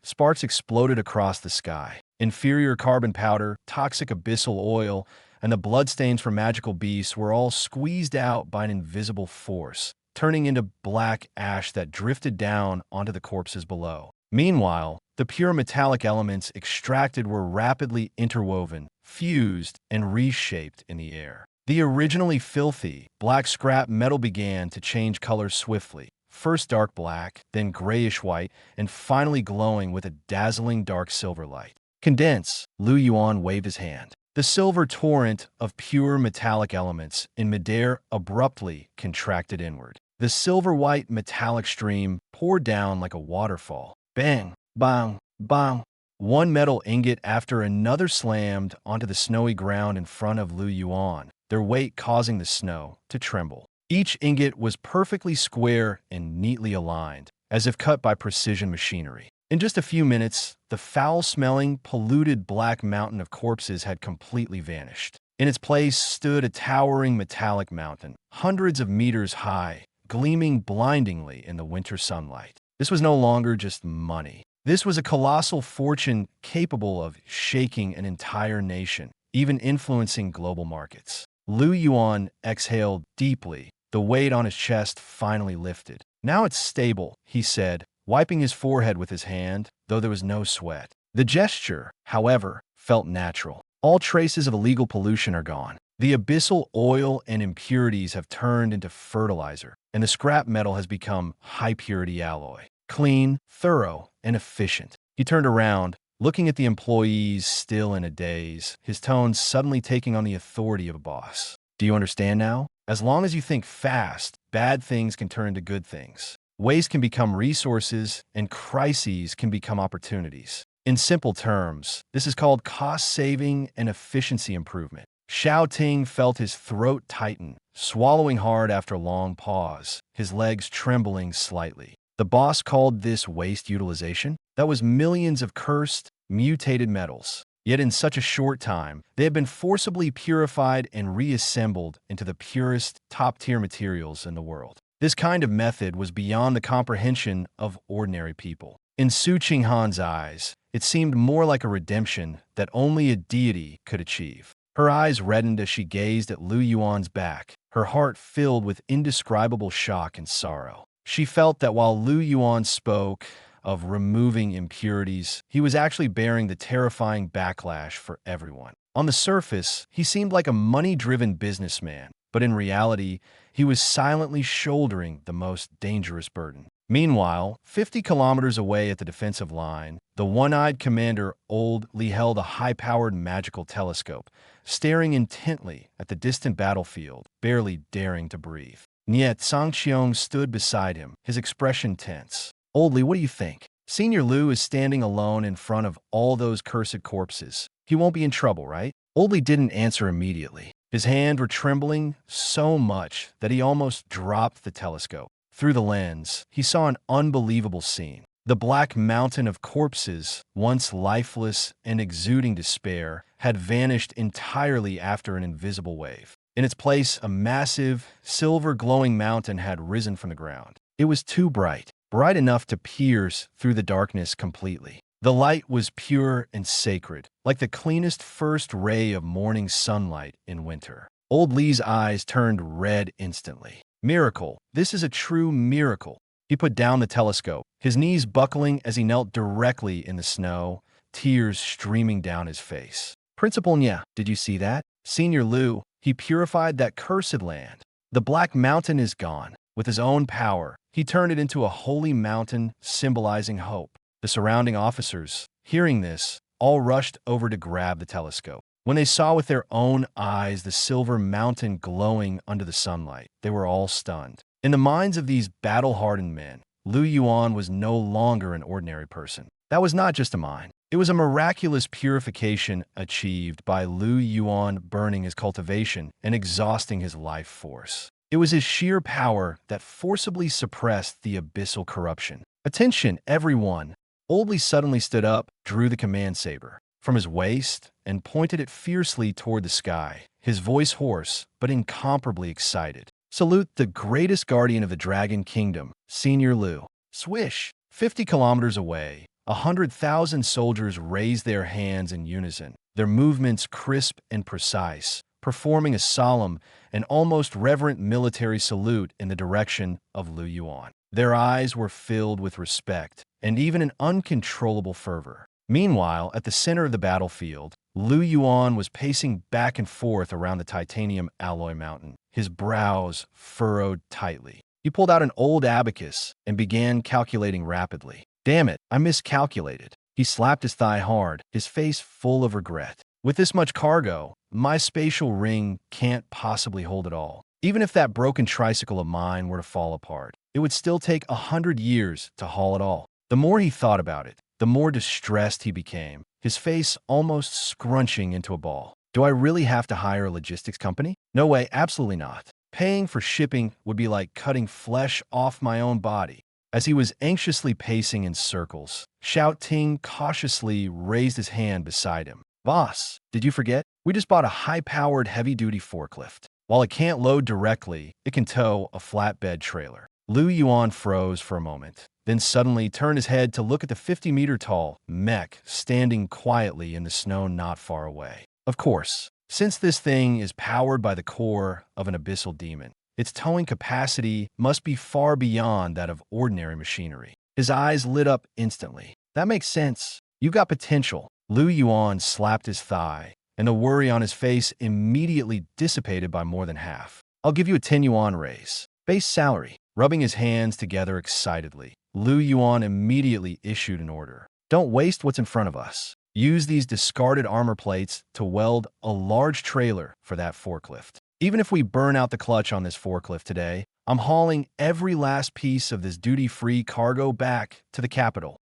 Sparks exploded across the sky. Inferior carbon powder, toxic abyssal oil, and the bloodstains from magical beasts were all squeezed out by an invisible force, turning into black ash that drifted down onto the corpses below. Meanwhile, the pure metallic elements extracted were rapidly interwoven, fused, and reshaped in the air. The originally filthy, black scrap metal began to change colors swiftly. First dark black, then grayish-white, and finally glowing with a dazzling dark silver light. "Condense!" Yuan waved his hand. The silver torrent of pure metallic elements in midair abruptly contracted inward. The silver-white metallic stream poured down like a waterfall. Bang! Bang! Bang! One metal ingot after another slammed onto the snowy ground in front of Yuan, their weight causing the snow to tremble. Each ingot was perfectly square and neatly aligned, as if cut by precision machinery. In just a few minutes, the foul-smelling, polluted black mountain of corpses had completely vanished. In its place stood a towering metallic mountain, hundreds of meters high, gleaming blindingly in the winter sunlight. This was no longer just money. This was a colossal fortune capable of shaking an entire nation, even influencing global markets. Lu Yuan exhaled deeply. The weight on his chest finally lifted. "Now it's stable," he said, wiping his forehead with his hand, though there was no sweat. The gesture, however, felt natural. All traces of illegal pollution are gone. The abyssal oil and impurities have turned into fertilizer, and the scrap metal has become high-purity alloy. Clean, thorough, and efficient. He turned around, looking at the employees still in a daze, his tone suddenly taking on the authority of a boss. "Do you understand now? As long as you think fast, bad things can turn into good things. Waste can become resources, and crises can become opportunities. In simple terms, this is called cost-saving and efficiency improvement." Xiao Ting felt his throat tighten, swallowing hard after a long pause, his legs trembling slightly. The boss called this waste utilization? That was millions of cursed, mutated metals. Yet in such a short time, they had been forcibly purified and reassembled into the purest, top-tier materials in the world. This kind of method was beyond the comprehension of ordinary people. In Su Qinghan's eyes, it seemed more like a redemption that only a deity could achieve. Her eyes reddened as she gazed at Lu Yuan's back, her heart filled with indescribable shock and sorrow. She felt that while Lu Yuan spoke of removing impurities, he was actually bearing the terrifying backlash for everyone. On the surface, he seemed like a money-driven businessman, but in reality, he was silently shouldering the most dangerous burden. Meanwhile, 50 kilometers away at the defensive line, the one-eyed commander idly held a high-powered magical telescope, staring intently at the distant battlefield, barely daring to breathe. Niet Sangqiong stood beside him, his expression tense. "Idly, what do you think? Senior Lu is standing alone in front of all those cursed corpses. He won't be in trouble, right?" Idly didn't answer immediately. His hands were trembling so much that he almost dropped the telescope. Through the lens, he saw an unbelievable scene. The black mountain of corpses, once lifeless and exuding despair, had vanished entirely after an invisible wave. In its place, a massive, silver-glowing mountain had risen from the ground. It was too bright enough to pierce through the darkness completely. The light was pure and sacred, like the cleanest first ray of morning sunlight in winter. Old Lee's eyes turned red instantly. "Miracle. This is a true miracle." He put down the telescope, his knees buckling as he knelt directly in the snow, tears streaming down his face. "Principal Nya, did you see that? Senior Lu, he purified that cursed land. The Black Mountain is gone. With his own power, he turned it into a holy mountain symbolizing hope." The surrounding officers, hearing this, all rushed over to grab the telescope. When they saw with their own eyes the silver mountain glowing under the sunlight, they were all stunned. In the minds of these battle-hardened men, Lu Yuan was no longer an ordinary person. That was not just a mine. It was a miraculous purification achieved by Lu Yuan burning his cultivation and exhausting his life force. It was his sheer power that forcibly suppressed the abyssal corruption. "Attention, everyone!" Idly suddenly stood up, drew the command saber from his waist, and pointed it fiercely toward the sky, his voice hoarse but incomparably excited. "Salute the greatest guardian of the Dragon Kingdom, Senior Lu." Swish! 50 kilometers away, 100,000 soldiers raised their hands in unison, their movements crisp and precise, performing a solemn and almost reverent military salute in the direction of Lu Yuan. Their eyes were filled with respect and even an uncontrollable fervor. Meanwhile, at the center of the battlefield, Lu Yuan was pacing back and forth around the titanium alloy mountain, his brows furrowed tightly. He pulled out an old abacus and began calculating rapidly. "Damn it, I miscalculated." He slapped his thigh hard, his face full of regret. "With this much cargo, my spatial ring can't possibly hold it all. Even if that broken tricycle of mine were to fall apart, it would still take 100 years to haul it all." The more he thought about it, the more distressed he became, his face almost scrunching into a ball. "Do I really have to hire a logistics company? No way, absolutely not. Paying for shipping would be like cutting flesh off my own body." As he was anxiously pacing in circles, Xiao Ting cautiously raised his hand beside him. Boss, did you forget? We just bought a high-powered heavy-duty forklift. While it can't load directly, it can tow a flatbed trailer. Yuan froze for a moment, then suddenly turned his head to look at the 50-meter-tall mech standing quietly in the snow not far away. Of course, since this thing is powered by the core of an abyssal demon, its towing capacity must be far beyond that of ordinary machinery. His eyes lit up instantly. That makes sense. You've got potential. Yuan slapped his thigh, and the worry on his face immediately dissipated by more than half. I'll give you a 10 yuan raise. Base salary. Rubbing his hands together excitedly, Yuan immediately issued an order. Don't waste what's in front of us. Use these discarded armor plates to weld a large trailer for that forklift. Even if we burn out the clutch on this forklift today, I'm hauling every last piece of this duty-free cargo back to the capital.